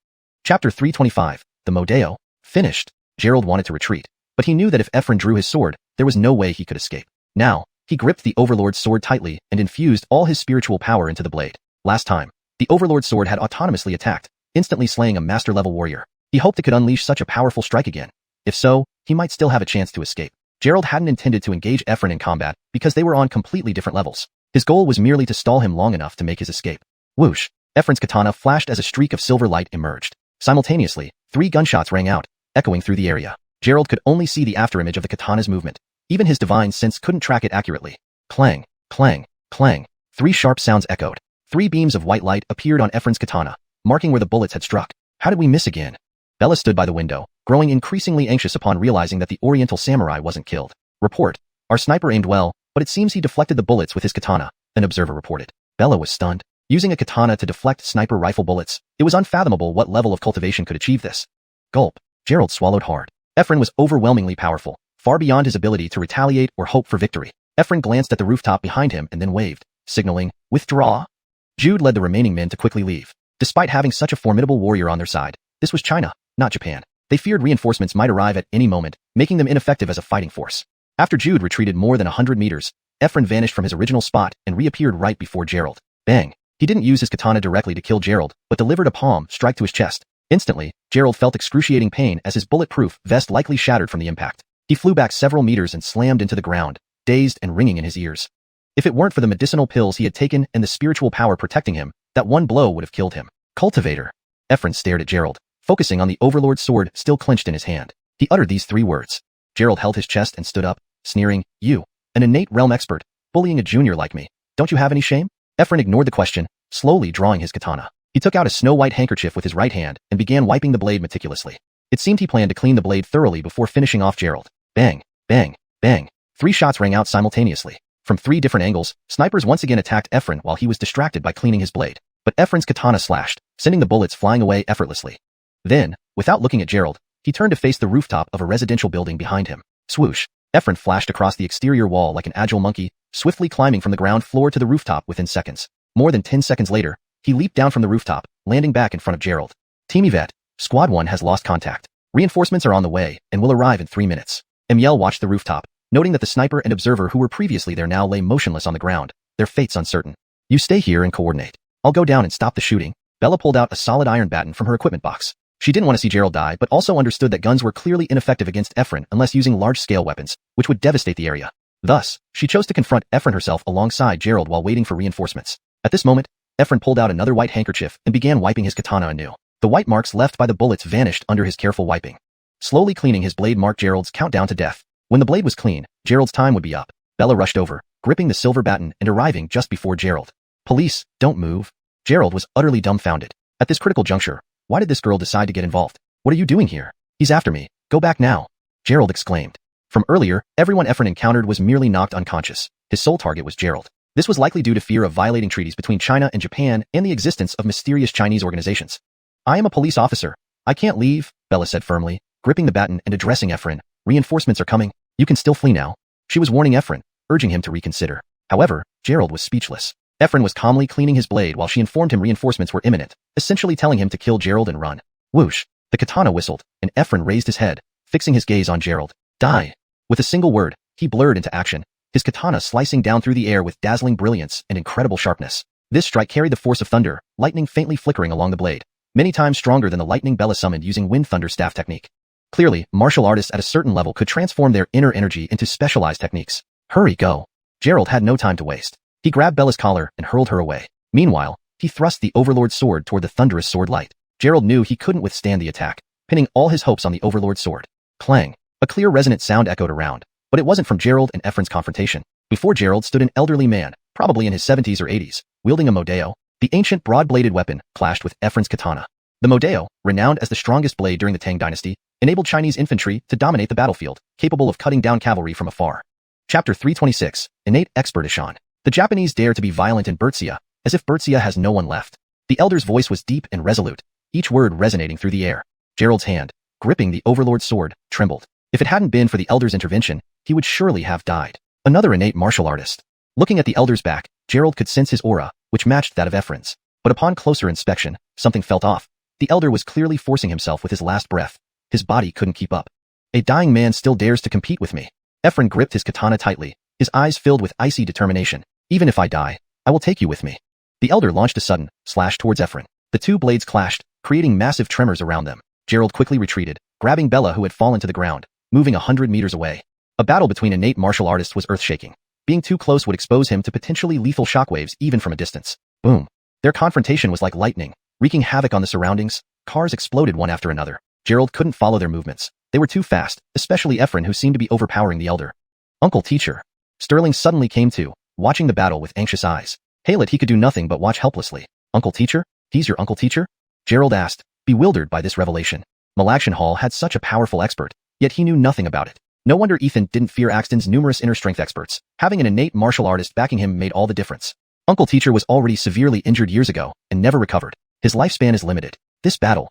Chapter 325. The modeo. Finished. Gerald wanted to retreat, but he knew that if Ephraim drew his sword, there was no way he could escape. Now, he gripped the Overlord's sword tightly and infused all his spiritual power into the blade. Last time, the Overlord's sword had autonomously attacked, instantly slaying a master-level warrior. He hoped it could unleash such a powerful strike again. If so, he might still have a chance to escape. Gerald hadn't intended to engage Ephraim in combat because they were on completely different levels. His goal was merely to stall him long enough to make his escape. Whoosh! Ephraim's katana flashed as a streak of silver light emerged. Simultaneously, 3 gunshots rang out, echoing through the area. Gerald could only see the afterimage of the katana's movement. Even his divine sense couldn't track it accurately. Clang, clang, clang. 3 sharp sounds echoed. 3 beams of white light appeared on Ephraim's katana, marking where the bullets had struck. How did we miss again? Bella stood by the window, growing increasingly anxious upon realizing that the Oriental samurai wasn't killed. Report. Our sniper aimed well, but it seems he deflected the bullets with his katana, an observer reported. Bella was stunned. Using a katana to deflect sniper rifle bullets, it was unfathomable what level of cultivation could achieve this. Gulp. Gerald swallowed hard. Ephraim was overwhelmingly powerful, far beyond his ability to retaliate or hope for victory. Ephraim glanced at the rooftop behind him and then waved, signaling, withdraw. Jude led the remaining men to quickly leave. Despite having such a formidable warrior on their side, this was China, not Japan. They feared reinforcements might arrive at any moment, making them ineffective as a fighting force. After Jude retreated more than 100 meters, Ephraim vanished from his original spot and reappeared right before Gerald. Bang! He didn't use his katana directly to kill Gerald, but delivered a palm strike to his chest. Instantly, Gerald felt excruciating pain as his bulletproof vest likely shattered from the impact. He flew back several meters and slammed into the ground, dazed and ringing in his ears. If it weren't for the medicinal pills he had taken and the spiritual power protecting him, that one blow would have killed him. Cultivator. Ephraim stared at Gerald, focusing on the Overlord's sword still clenched in his hand. He uttered these 3 words. Gerald held his chest and stood up, sneering, You, an innate realm expert, bullying a junior like me. Don't you have any shame? Ephraim ignored the question, slowly drawing his katana. He took out a snow-white handkerchief with his right hand and began wiping the blade meticulously. It seemed he planned to clean the blade thoroughly before finishing off Gerald. Bang, bang, bang. 3 shots rang out simultaneously. From 3 different angles, snipers once again attacked Ephraim while he was distracted by cleaning his blade. But Ephraim's katana slashed, sending the bullets flying away effortlessly. Then, without looking at Gerald, he turned to face the rooftop of a residential building behind him. Swoosh! Ephraim flashed across the exterior wall like an agile monkey, swiftly climbing from the ground floor to the rooftop within seconds. More than 10 seconds later, he leaped down from the rooftop, landing back in front of Gerald. Team Yvette, Squad 1 has lost contact. Reinforcements are on the way and will arrive in 3 minutes. Emiel watched the rooftop, noting that the sniper and observer who were previously there now lay motionless on the ground, their fates uncertain. You stay here and coordinate. I'll go down and stop the shooting. Bella pulled out a solid iron baton from her equipment box. She didn't want to see Gerald die but also understood that guns were clearly ineffective against Ephraim unless using large-scale weapons, which would devastate the area. Thus, she chose to confront Ephraim herself alongside Gerald while waiting for reinforcements. At this moment, Ephraim pulled out another white handkerchief and began wiping his katana anew. The white marks left by the bullets vanished under his careful wiping. Slowly cleaning his blade marked Gerald's countdown to death. When the blade was clean, Gerald's time would be up. Bella rushed over, gripping the silver baton and arriving just before Gerald. Police, don't move. Gerald was utterly dumbfounded. At this critical juncture, why did this girl decide to get involved? What are you doing here? He's after me. Go back now. Gerald exclaimed. From earlier, everyone Ephraim encountered was merely knocked unconscious. His sole target was Gerald. This was likely due to fear of violating treaties between China and Japan and the existence of mysterious Chinese organizations. I am a police officer. I can't leave, Bella said firmly, gripping the baton and addressing Ephraim. Reinforcements are coming. You can still flee now. She was warning Ephraim, urging him to reconsider. However, Gerald was speechless. Ephraim was calmly cleaning his blade while she informed him reinforcements were imminent, essentially telling him to kill Gerald and run. Whoosh! The katana whistled, and Ephron raised his head, fixing his gaze on Gerald. Die! With a single word, he blurred into action, his katana slicing down through the air with dazzling brilliance and incredible sharpness. This strike carried the force of thunder, lightning faintly flickering along the blade, many times stronger than the lightning Bella summoned using wind thunder staff technique. Clearly, martial artists at a certain level could transform their inner energy into specialized techniques. Hurry, go! Gerald had no time to waste. He grabbed Bella's collar and hurled her away. Meanwhile, he thrust the Overlord's sword toward the thunderous sword light. Gerald knew he couldn't withstand the attack, pinning all his hopes on the Overlord's sword. Clang! A clear resonant sound echoed around, but it wasn't from Gerald and Ephron's confrontation. Before Gerald stood an elderly man, probably in his 70s or 80s, wielding a modeo. The ancient broad-bladed weapon clashed with Ephron's katana. The modeo, renowned as the strongest blade during the Tang dynasty, enabled Chinese infantry to dominate the battlefield, capable of cutting down cavalry from afar. Chapter 326, Innate Expert Xiang. The Japanese dare to be violent in Bertsia, as if Bertsia has no one left. The elder's voice was deep and resolute, each word resonating through the air. Gerald's hand, gripping the Overlord's sword, trembled. If it hadn't been for the elder's intervention, he would surely have died. Another innate martial artist. Looking at the elder's back, Gerald could sense his aura, which matched that of Ephron's. But upon closer inspection, something felt off. The elder was clearly forcing himself with his last breath. His body couldn't keep up. A dying man still dares to compete with me. Ephron gripped his katana tightly, his eyes filled with icy determination. Even if I die, I will take you with me. The elder launched a sudden slash towards Ephron. The two blades clashed, creating massive tremors around them. Gerald quickly retreated, grabbing Bella who had fallen to the ground, moving 100 meters away. A battle between innate martial artists was earth-shaking. Being too close would expose him to potentially lethal shockwaves even from a distance. Boom. Their confrontation was like lightning, wreaking havoc on the surroundings. Cars exploded one after another. Gerald couldn't follow their movements. They were too fast, especially Ephron who seemed to be overpowering the elder. Uncle Teacher. Sterling suddenly came to, watching the battle with anxious eyes. Halet he could do nothing but watch helplessly. Uncle Teacher? He's your Uncle Teacher? Gerald asked, bewildered by this revelation. Malaxian Hall had such a powerful expert, yet he knew nothing about it. No wonder Ethan didn't fear Axton's numerous inner strength experts. Having an innate martial artist backing him made all the difference. Uncle Teacher was already severely injured years ago and never recovered. His lifespan is limited. This battle,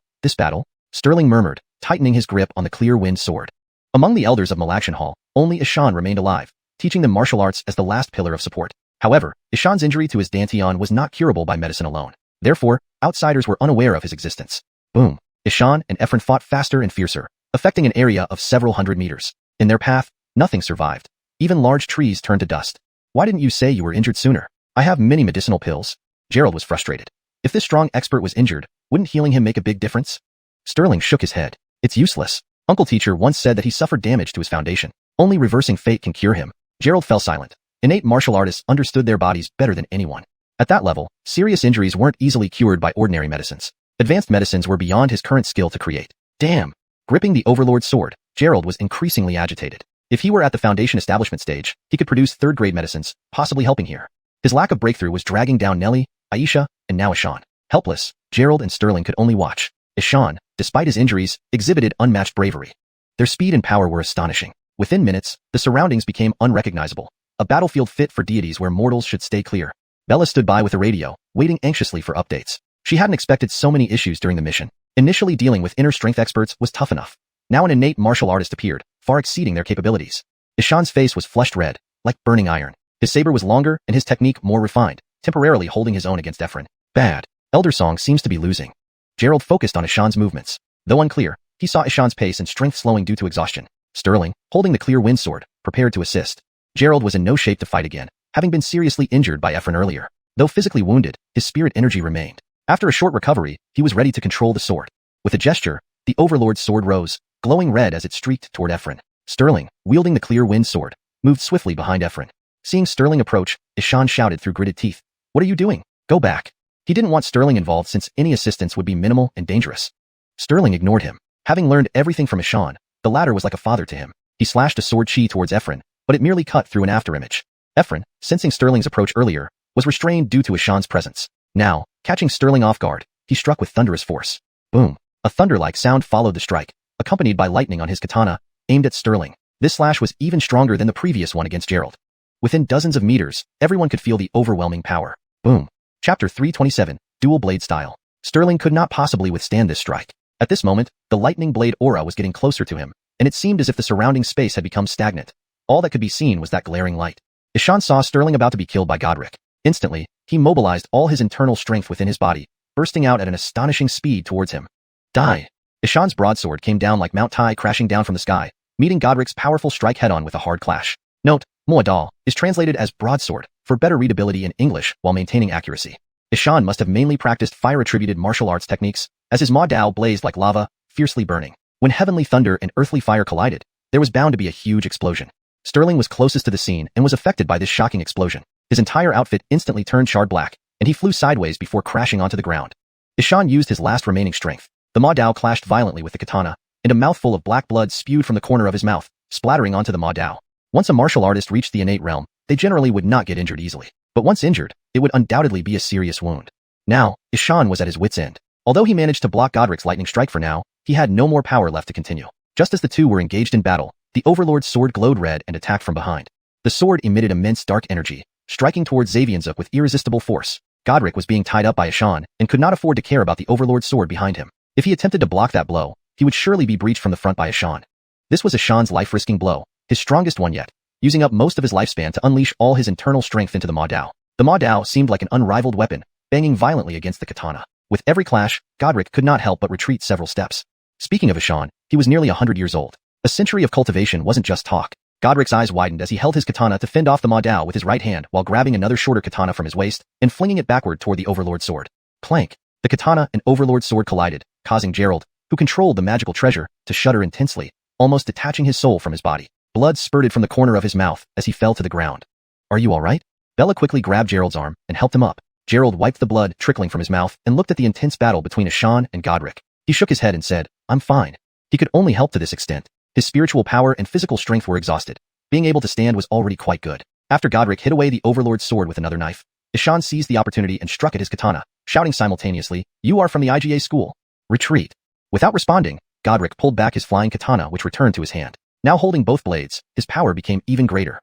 Sterling murmured, tightening his grip on the clear wind sword. Among the elders of Malaxian Hall, only Ishan remained alive, teaching them martial arts as the last pillar of support. However, Ishan's injury to his dantian was not curable by medicine alone. Therefore, outsiders were unaware of his existence. Boom. Ishan and Ephron fought faster and fiercer, affecting an area of several hundred meters. In their path, nothing survived. Even large trees turned to dust. Why didn't you say you were injured sooner? I have many medicinal pills. Gerald was frustrated. If this strong expert was injured, wouldn't healing him make a big difference? Sterling shook his head. It's useless. Uncle Teacher once said that he suffered damage to his foundation. Only reversing fate can cure him. Gerald fell silent. Innate martial artists understood their bodies better than anyone. At that level, serious injuries weren't easily cured by ordinary medicines. Advanced medicines were beyond his current skill to create. Damn! Gripping the Overlord's sword, Gerald was increasingly agitated. If he were at the Foundation establishment stage, he could produce third-grade medicines, possibly helping here. His lack of breakthrough was dragging down Nellie, Aisha, and now Ishan. Helpless, Gerald and Sterling could only watch. Ishan, despite his injuries, exhibited unmatched bravery. Their speed and power were astonishing. Within minutes, the surroundings became unrecognizable. A battlefield fit for deities where mortals should stay clear. Bella stood by with a radio, waiting anxiously for updates. She hadn't expected so many issues during the mission. Initially dealing with inner strength experts was tough enough. Now an innate martial artist appeared, far exceeding their capabilities. Ishan's face was flushed red, like burning iron. His saber was longer and his technique more refined, temporarily holding his own against Ephron. Bad. Elder Song seems to be losing. Gerald focused on Ishan's movements. Though unclear, he saw Ishan's pace and strength slowing due to exhaustion. Sterling, holding the clear wind sword, prepared to assist. Gerald was in no shape to fight again, having been seriously injured by Ephron earlier. Though physically wounded, his spirit energy remained. After a short recovery, he was ready to control the sword. With a gesture, the Overlord's sword rose, glowing red as it streaked toward Ephron. Sterling, wielding the clear wind sword, moved swiftly behind Ephron. Seeing Sterling approach, Ishan shouted through gritted teeth. What are you doing? Go back. He didn't want Sterling involved since any assistance would be minimal and dangerous. Sterling ignored him. Having learned everything from Ishan, the latter was like a father to him. He slashed a sword chi towards Ephron, but it merely cut through an afterimage. Ephron, sensing Sterling's approach earlier, was restrained due to Ishan's presence. Now, catching Sterling off guard, he struck with thunderous force. Boom. A thunder-like sound followed the strike, accompanied by lightning on his katana, aimed at Sterling. This slash was even stronger than the previous one against Gerald. Within dozens of meters, everyone could feel the overwhelming power. Boom. Chapter 327, Dual Blade Style. Sterling could not possibly withstand this strike. At this moment, the lightning blade aura was getting closer to him, and it seemed as if the surrounding space had become stagnant. All that could be seen was that glaring light. Ishan saw Sterling about to be killed by Godric. Instantly, he mobilized all his internal strength within his body, bursting out at an astonishing speed towards him. Die! Ishan's broadsword came down like Mount Tai crashing down from the sky, meeting Godric's powerful strike head-on with a hard clash. Note, Muad'Dal is translated as broadsword for better readability in English while maintaining accuracy. Ishan must have mainly practiced fire-attributed martial arts techniques, as his Muad'Dal blazed like lava, fiercely burning. When heavenly thunder and earthly fire collided, there was bound to be a huge explosion. Sterling was closest to the scene and was affected by this shocking explosion. His entire outfit instantly turned charred black, and he flew sideways before crashing onto the ground. Ishan used his last remaining strength. The Muad'Dal clashed violently with the katana, and a mouthful of black blood spewed from the corner of his mouth, splattering onto the Muad'Dal. Once a martial artist reached the innate realm, they generally would not get injured easily. But once injured, it would undoubtedly be a serious wound. Now, Ishan was at his wit's end. Although he managed to block Godric's lightning strike for now, he had no more power left to continue. Just as the two were engaged in battle, the Overlord's sword glowed red and attacked from behind. The sword emitted immense dark energy, striking towards Xavianzuk with irresistible force. Godric was being tied up by Ishan and could not afford to care about the Overlord's sword behind him. If he attempted to block that blow, he would surely be breached from the front by Ishan. This was Ishan's life-risking blow, his strongest one yet, using up most of his lifespan to unleash all his internal strength into the Muad'Dal. The Muad'Dal seemed like an unrivaled weapon, banging violently against the katana. With every clash, Godric could not help but retreat several steps. Speaking of Ishan, he was nearly 100 years old. A century of cultivation wasn't just talk. Godric's eyes widened as he held his katana to fend off the Muad'Dal with his right hand while grabbing another shorter katana from his waist and flinging it backward toward the Overlord sword. Clank! The katana and Overlord sword collided, causing Gerald, who controlled the magical treasure, to shudder intensely, almost detaching his soul from his body. Blood spurted from the corner of his mouth as he fell to the ground. Are you all right? Bella quickly grabbed Gerald's arm and helped him up. Gerald wiped the blood trickling from his mouth and looked at the intense battle between Ishan and Godric. He shook his head and said, I'm fine. He could only help to this extent. His spiritual power and physical strength were exhausted. Being able to stand was already quite good. After Godric hit away the Overlord's sword with another knife, Ishan seized the opportunity and struck at his katana, shouting simultaneously, You are from the IGA school. Retreat. Without responding, Godric pulled back his flying katana which returned to his hand. Now holding both blades, his power became even greater.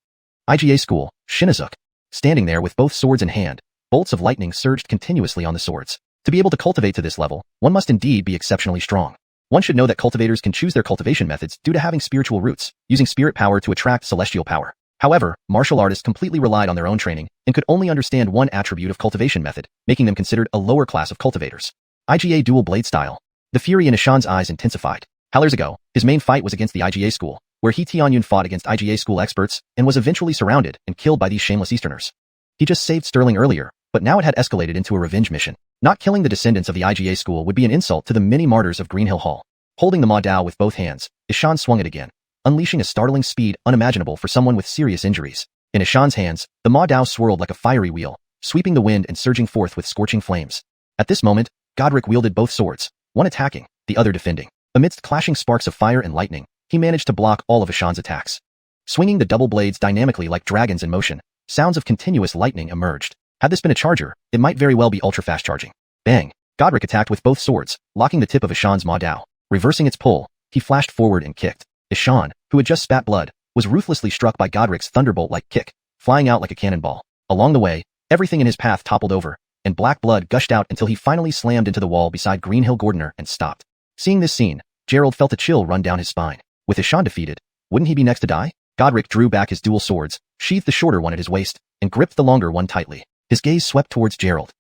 IGA school, Shinazuk. Standing there with both swords in hand, bolts of lightning surged continuously on the swords. To be able to cultivate to this level, one must indeed be exceptionally strong. One should know that cultivators can choose their cultivation methods due to having spiritual roots, using spirit power to attract celestial power. However, martial artists completely relied on their own training and could only understand one attribute of cultivation method, making them considered a lower class of cultivators. IGA dual blade style. The fury in Ishan's eyes intensified. Years ago, his main fight was against the IGA school, where Xiang Yu fought against IGA school experts and was eventually surrounded and killed by these shameless Easterners. He just saved Sterling earlier, but now it had escalated into a revenge mission. Not killing the descendants of the IGA school would be an insult to the many martyrs of Greenhill Hall. Holding the Muad'Dal with both hands, Ishan swung it again, unleashing a startling speed unimaginable for someone with serious injuries. In Ishan's hands, the Muad'Dal swirled like a fiery wheel, sweeping the wind and surging forth with scorching flames. At this moment, Godric wielded both swords, one attacking, the other defending. Amidst clashing sparks of fire and lightning, he managed to block all of Ishan's attacks. Swinging the double blades dynamically like dragons in motion, sounds of continuous lightning emerged. Had this been a charger, it might very well be ultra-fast charging. Bang! Godric attacked with both swords, locking the tip of Ishan's Muad'Dal. Reversing its pull, he flashed forward and kicked. Ishan, who had just spat blood, was ruthlessly struck by Godric's thunderbolt-like kick, flying out like a cannonball. Along the way, everything in his path toppled over, and black blood gushed out until he finally slammed into the wall beside Greenhill Gordner and stopped. Seeing this scene, Gerald felt a chill run down his spine. With Ishan defeated, wouldn't he be next to die? Godric drew back his dual swords, sheathed the shorter one at his waist, and gripped the longer one tightly. His gaze swept towards Gerald.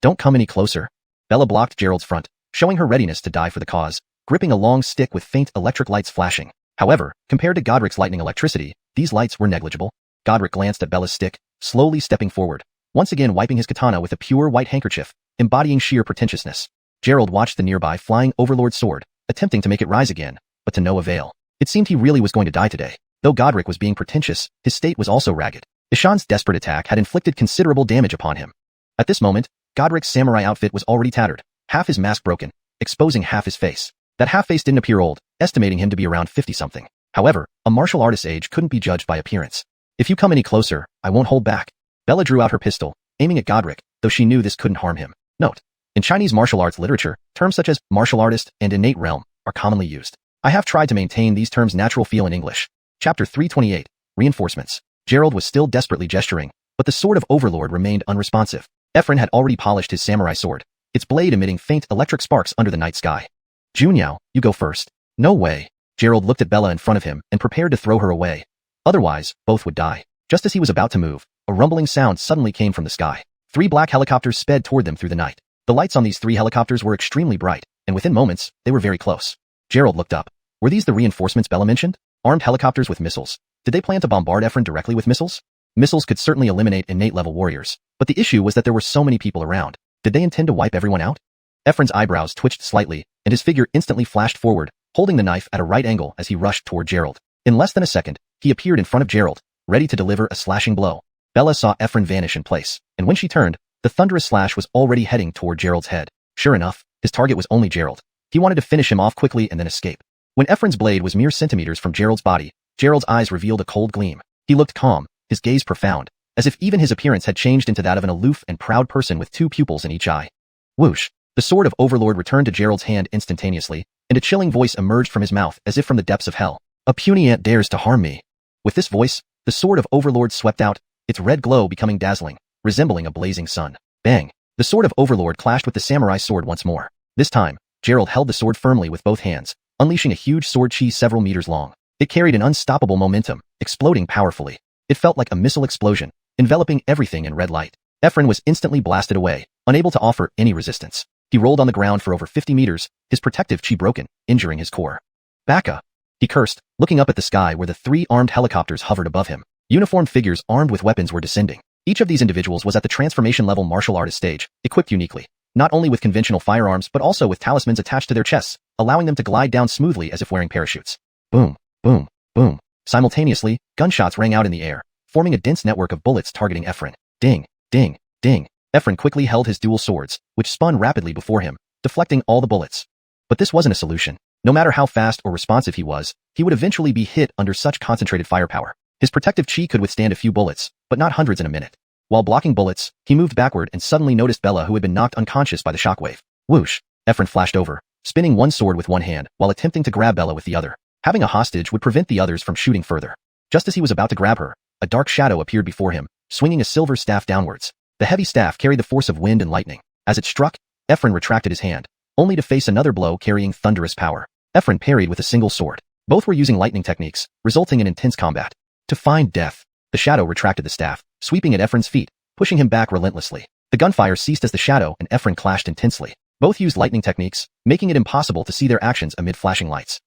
Don't come any closer. Bella blocked Gerald's front, showing her readiness to die for the cause, gripping a long stick with faint electric lights flashing. However, compared to Godric's lightning electricity, these lights were negligible. Godric glanced at Bella's stick, slowly stepping forward, once again wiping his katana with a pure white handkerchief, embodying sheer pretentiousness. Gerald watched the nearby flying Overlord sword, attempting to make it rise again, but to no avail. It seemed he really was going to die today. Though Godric was being pretentious, his state was also ragged. Ishan's desperate attack had inflicted considerable damage upon him. At this moment, Godric's samurai outfit was already tattered, half his mask broken, exposing half his face. That half-face didn't appear old, estimating him to be around 50-something. However, a martial artist's age couldn't be judged by appearance. If you come any closer, I won't hold back. Bella drew out her pistol, aiming at Godric, though she knew this couldn't harm him. Note: in Chinese martial arts literature, terms such as martial artist and innate realm are commonly used. I have tried to maintain these terms' natural feel in English. Chapter 328, Reinforcements. Gerald was still desperately gesturing, but the sword of Overlord remained unresponsive. Ephraim had already polished his samurai sword, its blade emitting faint electric sparks under the night sky. Junyao, you go first. No way. Gerald looked at Bella in front of him and prepared to throw her away. Otherwise, both would die. Just as he was about to move, a rumbling sound suddenly came from the sky. 3 black helicopters sped toward them through the night. The lights on these 3 helicopters were extremely bright, and within moments, they were very close. Gerald looked up. Were these the reinforcements Bella mentioned? Armed helicopters with missiles. Did they plan to bombard Ephraim directly with missiles? Missiles could certainly eliminate innate level warriors, but the issue was that there were so many people around. Did they intend to wipe everyone out? Ephraim's eyebrows twitched slightly, and his figure instantly flashed forward, holding the knife at a right angle as he rushed toward Gerald. In less than a second, he appeared in front of Gerald, ready to deliver a slashing blow. Bella saw Ephraim vanish in place, and when she turned, the thunderous slash was already heading toward Gerald's head. Sure enough, his target was only Gerald. He wanted to finish him off quickly and then escape. When Ephraim's blade was mere centimeters from Gerald's body, Gerald's eyes revealed a cold gleam. He looked calm, his gaze profound, as if even his appearance had changed into that of an aloof and proud person with two pupils in each eye. Whoosh! The sword of Overlord returned to Gerald's hand instantaneously, and a chilling voice emerged from his mouth as if from the depths of hell. A puny ant dares to harm me. With this voice, the sword of Overlord swept out, its red glow becoming dazzling, resembling a blazing sun. Bang! The sword of Overlord clashed with the samurai sword once more. This time, Gerald held the sword firmly with both hands, unleashing a huge sword chi several meters long. It carried an unstoppable momentum, exploding powerfully. It felt like a missile explosion, enveloping everything in red light. Ephraim was instantly blasted away, unable to offer any resistance. He rolled on the ground for over 50 meters, his protective chi broken, injuring his core. Backa! He cursed, looking up at the sky where the three armed helicopters hovered above him. Uniformed figures armed with weapons were descending. Each of these individuals was at the transformation-level martial artist stage, equipped uniquely, not only with conventional firearms but also with talismans attached to their chests, allowing them to glide down smoothly as if wearing parachutes. Boom, boom, boom. Simultaneously, gunshots rang out in the air, forming a dense network of bullets targeting Ephraim. Ding, ding, ding. Ephraim quickly held his dual swords, which spun rapidly before him, deflecting all the bullets. But this wasn't a solution. No matter how fast or responsive he was, he would eventually be hit under such concentrated firepower. His protective chi could withstand a few bullets, but not hundreds in a minute. While blocking bullets, he moved backward and suddenly noticed Bella, who had been knocked unconscious by the shockwave. Whoosh! Ephraim flashed over, spinning one sword with one hand while attempting to grab Bella with the other. Having a hostage would prevent the others from shooting further. Just as he was about to grab her, a dark shadow appeared before him, swinging a silver staff downwards. The heavy staff carried the force of wind and lightning. As it struck, Ephraim retracted his hand, only to face another blow carrying thunderous power. Ephraim parried with a single sword. Both were using lightning techniques, resulting in intense combat. To find death, the shadow retracted the staff, sweeping at Ephraim's feet, pushing him back relentlessly. The gunfire ceased as the shadow and Ephraim clashed intensely. Both used lightning techniques, making it impossible to see their actions amid flashing lights.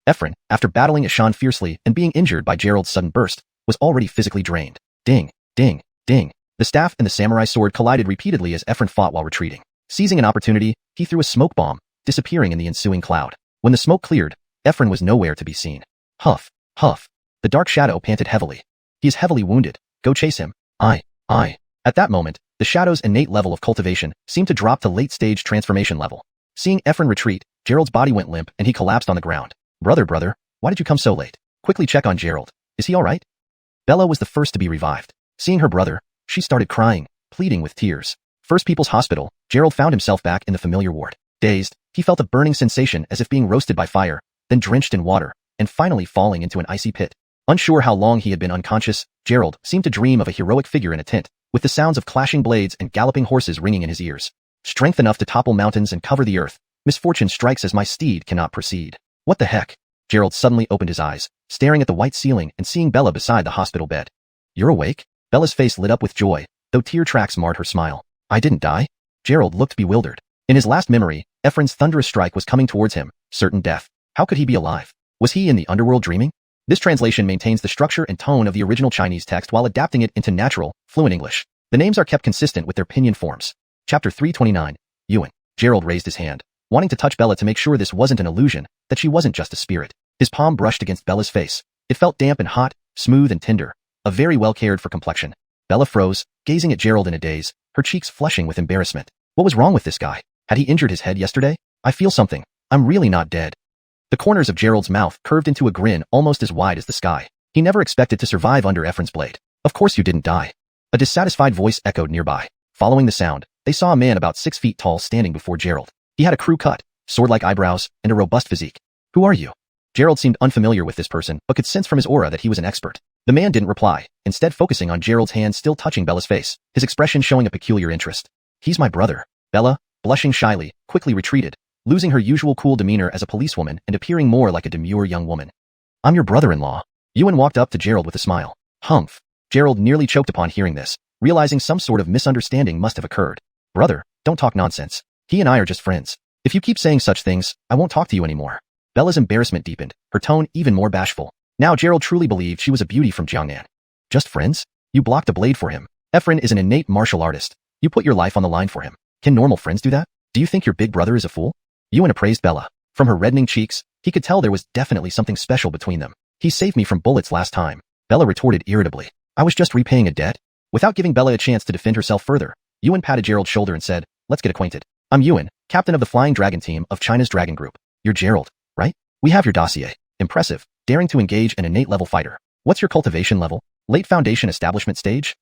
Ephraim, after battling Ashan fiercely and being injured by Gerald's sudden burst, was already physically drained. Ding, ding, ding. The staff and the samurai sword collided repeatedly as Ephraim fought while retreating. Seizing an opportunity, he threw a smoke bomb, disappearing in the ensuing cloud. When the smoke cleared, Ephraim was nowhere to be seen. Huff, huff. The dark shadow panted heavily. He is heavily wounded. Go chase him. I. At that moment, the shadow's innate level of cultivation seemed to drop to late-stage transformation level. Seeing Ephraim retreat, Gerald's body went limp and he collapsed on the ground. Brother, why did you come so late? Quickly check on Gerald. Is he alright? Bella was the first to be revived. Seeing her brother, she started crying, pleading with tears. First People's Hospital, Gerald found himself back in the familiar ward. Dazed, he felt a burning sensation as if being roasted by fire, then drenched in water, and finally falling into an icy pit. Unsure how long he had been unconscious, Gerald seemed to dream of a heroic figure in a tent, with the sounds of clashing blades and galloping horses ringing in his ears. Strength enough to topple mountains and cover the earth. Misfortune strikes as my steed cannot proceed. What the heck? Gerald suddenly opened his eyes, staring at the white ceiling and seeing Bella beside the hospital bed. You're awake? Bella's face lit up with joy, though tear tracks marred her smile. I didn't die? Gerald looked bewildered. In his last memory, Ephraim's thunderous strike was coming towards him, certain death. How could he be alive? Was he in the underworld dreaming? This translation maintains the structure and tone of the original Chinese text while adapting it into natural, fluent English. The names are kept consistent with their pinyin forms. Chapter 329, Yuan. Gerald raised his hand, wanting to touch Bella to make sure this wasn't an illusion, that she wasn't just a spirit. His palm brushed against Bella's face. It felt damp and hot, smooth and tender, a very well cared for complexion. Bella froze, gazing at Gerald in a daze, her cheeks flushing with embarrassment. What was wrong with this guy? Had he injured his head yesterday? I feel something. I'm really not dead. The corners of Gerald's mouth curved into a grin almost as wide as the sky. He never expected to survive under Ephraim's blade. Of course you didn't die. A dissatisfied voice echoed nearby. Following the sound, they saw a man about 6 feet tall standing before Gerald. He had a crew cut, sword-like eyebrows, and a robust physique. Who are you? Gerald seemed unfamiliar with this person, but could sense from his aura that he was an expert. The man didn't reply, instead focusing on Gerald's hand still touching Bella's face, his expression showing a peculiar interest. He's my brother. Bella, blushing shyly, quickly retreated, losing her usual cool demeanor as a policewoman and appearing more like a demure young woman. I'm your brother-in-law. Yuan walked up to Gerald with a smile. Humph. Gerald nearly choked upon hearing this, realizing some sort of misunderstanding must have occurred. Brother, don't talk nonsense. He and I are just friends. If you keep saying such things, I won't talk to you anymore. Bella's embarrassment deepened, her tone even more bashful. Now Gerald truly believed she was a beauty from Jiangnan. Just friends? You blocked a blade for him. Efren is an innate martial artist. You put your life on the line for him. Can normal friends do that? Do you think your big brother is a fool? Yuan appraised Bella. From her reddening cheeks, he could tell there was definitely something special between them. He saved me from bullets last time. Bella retorted irritably. I was just repaying a debt. Without giving Bella a chance to defend herself further, Yuan patted Gerald's shoulder and said, let's get acquainted. I'm Yuan, captain of the Flying Dragon team of China's Dragon Group. You're Gerald, right? We have your dossier. Impressive, daring to engage an innate level fighter. What's your cultivation level? Late foundation establishment stage?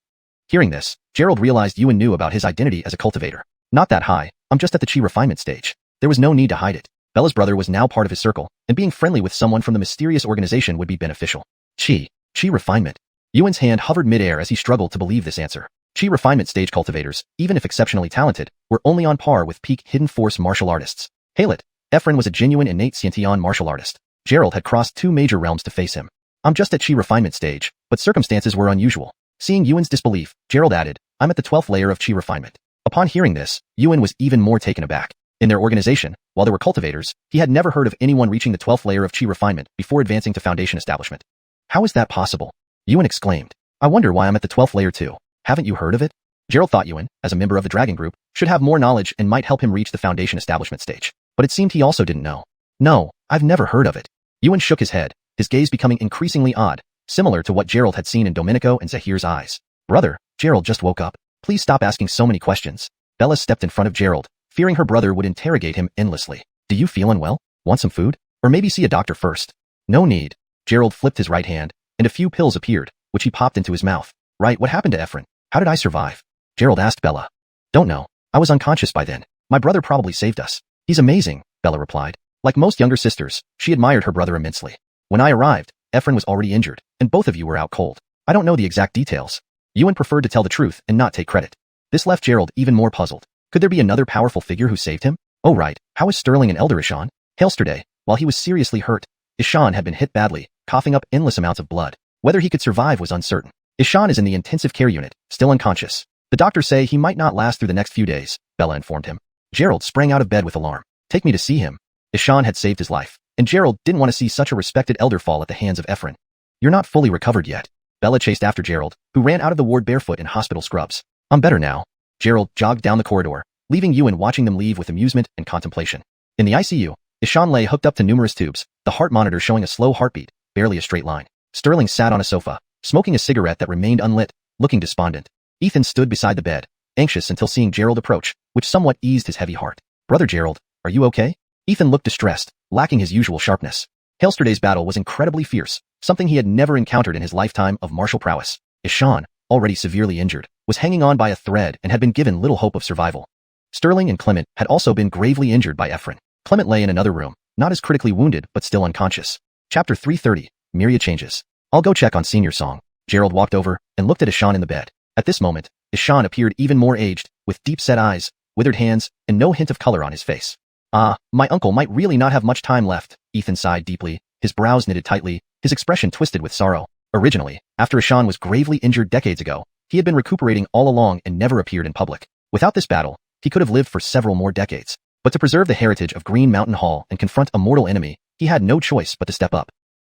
Hearing this, Gerald realized Yuan knew about his identity as a cultivator. Not that high, I'm just at the chi refinement stage. There was no need to hide it. Bella's brother was now part of his circle, and being friendly with someone from the mysterious organization would be beneficial. Chi refinement. Yuan's hand hovered midair as he struggled to believe this answer. Chi refinement stage cultivators, even if exceptionally talented, were only on par with peak hidden force martial artists. Hail it! Efren was a genuine innate Xiantian martial artist. Gerald had crossed 2 major realms to face him. I'm just at chi refinement stage, but circumstances were unusual. Seeing Yuan's disbelief, Gerald added, I'm at the 12th layer of chi refinement. Upon hearing this, Yuan was even more taken aback. In their organization, while there were cultivators, he had never heard of anyone reaching the 12th layer of chi refinement before advancing to foundation establishment. How is that possible? Yuan exclaimed. I wonder why I'm at the 12th layer too. Haven't you heard of it? Gerald thought Yuan, as a member of the Dragon Group, should have more knowledge and might help him reach the foundation establishment stage. But it seemed he also didn't know. No, I've never heard of it. Yuan shook his head, his gaze becoming increasingly odd, similar to what Gerald had seen in Domenico and Zahir's eyes. Brother, Gerald just woke up. Please stop asking so many questions. Bella stepped in front of Gerald, fearing her brother would interrogate him endlessly. Do you feel unwell? Want some food? Or maybe see a doctor first? No need. Gerald flipped his right hand, and a few pills appeared, which he popped into his mouth. Right, what happened to Efren? How did I survive? Gerald asked Bella. Don't know. I was unconscious by then. My brother probably saved us. He's amazing, Bella replied. Like most younger sisters, she admired her brother immensely. When I arrived, Efren was already injured, and both of you were out cold. I don't know the exact details. Yuan preferred to tell the truth and not take credit. This left Gerald even more puzzled. Could there be another powerful figure who saved him? Oh right, how is Sterling and Elder Ishan? Yesterday, while he was seriously hurt, Ishan had been hit badly, coughing up endless amounts of blood. Whether he could survive was uncertain. Ishan is in the intensive care unit, still unconscious. The doctors say he might not last through the next few days, Bella informed him. Gerald sprang out of bed with alarm. Take me to see him. Ishan had saved his life, and Gerald didn't want to see such a respected elder fall at the hands of Efren. You're not fully recovered yet. Bella chased after Gerald, who ran out of the ward barefoot in hospital scrubs. I'm better now. Gerald jogged down the corridor, leaving Yuan watching them leave with amusement and contemplation. In the ICU, Ishan lay hooked up to numerous tubes, the heart monitor showing a slow heartbeat, barely a straight line. Sterling sat on a sofa, smoking a cigarette that remained unlit, looking despondent. Ethan stood beside the bed, anxious until seeing Gerald approach, which somewhat eased his heavy heart. Brother Gerald, are you okay? Ethan looked distressed, lacking his usual sharpness. Yesterday's battle was incredibly fierce, something he had never encountered in his lifetime of martial prowess. Ishan, already severely injured, was hanging on by a thread and had been given little hope of survival. Sterling and Clement had also been gravely injured by Efren. Clement lay in another room, not as critically wounded but still unconscious. Chapter 330, Myriad Changes. I'll go check on Senior Song. Gerald walked over and looked at Ishan in the bed. At this moment, Ishan appeared even more aged, with deep-set eyes, withered hands, and no hint of color on his face. Ah, my uncle might really not have much time left, Ethan sighed deeply, his brows knitted tightly, his expression twisted with sorrow. Originally, after Ishan was gravely injured decades ago, he had been recuperating all along and never appeared in public. Without this battle, he could have lived for several more decades. But to preserve the heritage of Green Mountain Hall and confront a mortal enemy, he had no choice but to step up.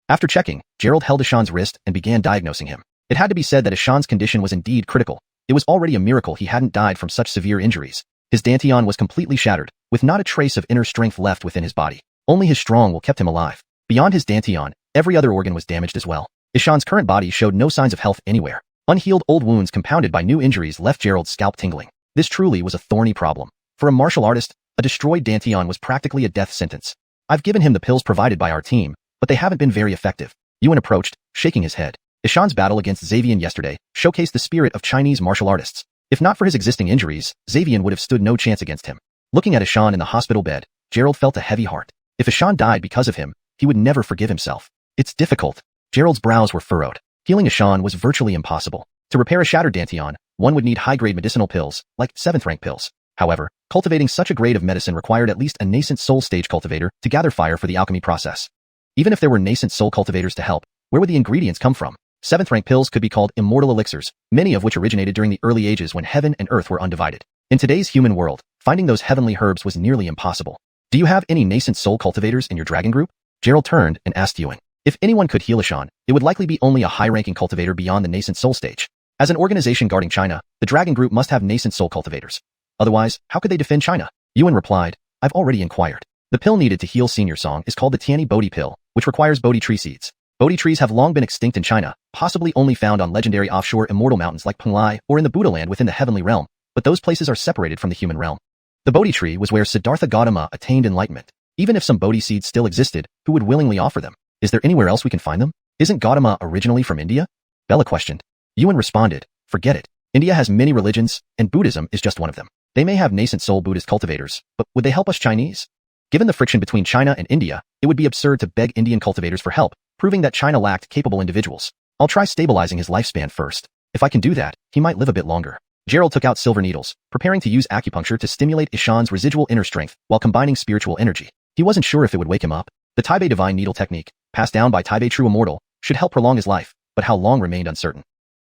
After checking, Gerald held Ishan's wrist and began diagnosing him. It had to be said that Ishan's condition was indeed critical. It was already a miracle he hadn't died from such severe injuries. His dantian was completely shattered, with not a trace of inner strength left within his body. Only his strong will kept him alive. Beyond his dantian, every other organ was damaged as well. Ishan's current body showed no signs of health anywhere. Unhealed old wounds compounded by new injuries left Gerald's scalp tingling. This truly was a thorny problem. For a martial artist, a destroyed dantian was practically a death sentence. I've given him the pills provided by our team, but they haven't been very effective. Yuan approached, shaking his head. Ishan's battle against Xavian yesterday showcased the spirit of Chinese martial artists. If not for his existing injuries, Xavian would have stood no chance against him. Looking at Ishan in the hospital bed, Gerald felt a heavy heart. If Ishan died because of him, he would never forgive himself. It's difficult. Gerald's brows were furrowed. Healing Ishan was virtually impossible. To repair a shattered dantian, one would need high-grade medicinal pills, like 7th-rank pills. However, cultivating such a grade of medicine required at least a nascent soul stage cultivator to gather fire for the alchemy process. Even if there were nascent soul cultivators to help, where would the ingredients come from? 7th-rank pills could be called immortal elixirs, many of which originated during the early ages when heaven and earth were undivided. In today's human world, finding those heavenly herbs was nearly impossible. Do you have any nascent soul cultivators in your dragon group? Gerald turned and asked Yuan. If anyone could heal Ishan, it would likely be only a high-ranking cultivator beyond the nascent soul stage. As an organization guarding China, the Dragon Group must have nascent soul cultivators. Otherwise, how could they defend China? Yuan replied, I've already inquired. The pill needed to heal Senior Song is called the Tianyi Bodhi pill, which requires Bodhi tree seeds. Bodhi trees have long been extinct in China, possibly only found on legendary offshore immortal mountains like Penglai or in the Buddha land within the heavenly realm, but those places are separated from the human realm. The Bodhi tree was where Siddhartha Gautama attained enlightenment. Even if some Bodhi seeds still existed, who would willingly offer them? Is there anywhere else we can find them? Isn't Gautama originally from India? Bella questioned. Yuan responded, forget it. India has many religions, and Buddhism is just one of them. They may have nascent soul Buddhist cultivators, but would they help us Chinese? Given the friction between China and India, it would be absurd to beg Indian cultivators for help, proving that China lacked capable individuals. I'll try stabilizing his lifespan first. If I can do that, he might live a bit longer. Gerald took out silver needles, preparing to use acupuncture to stimulate Ishan's residual inner strength while combining spiritual energy. He wasn't sure if it would wake him up. The Taibei Divine Needle technique, passed down by Taibei True Immortal, should help prolong his life, but how long remained uncertain.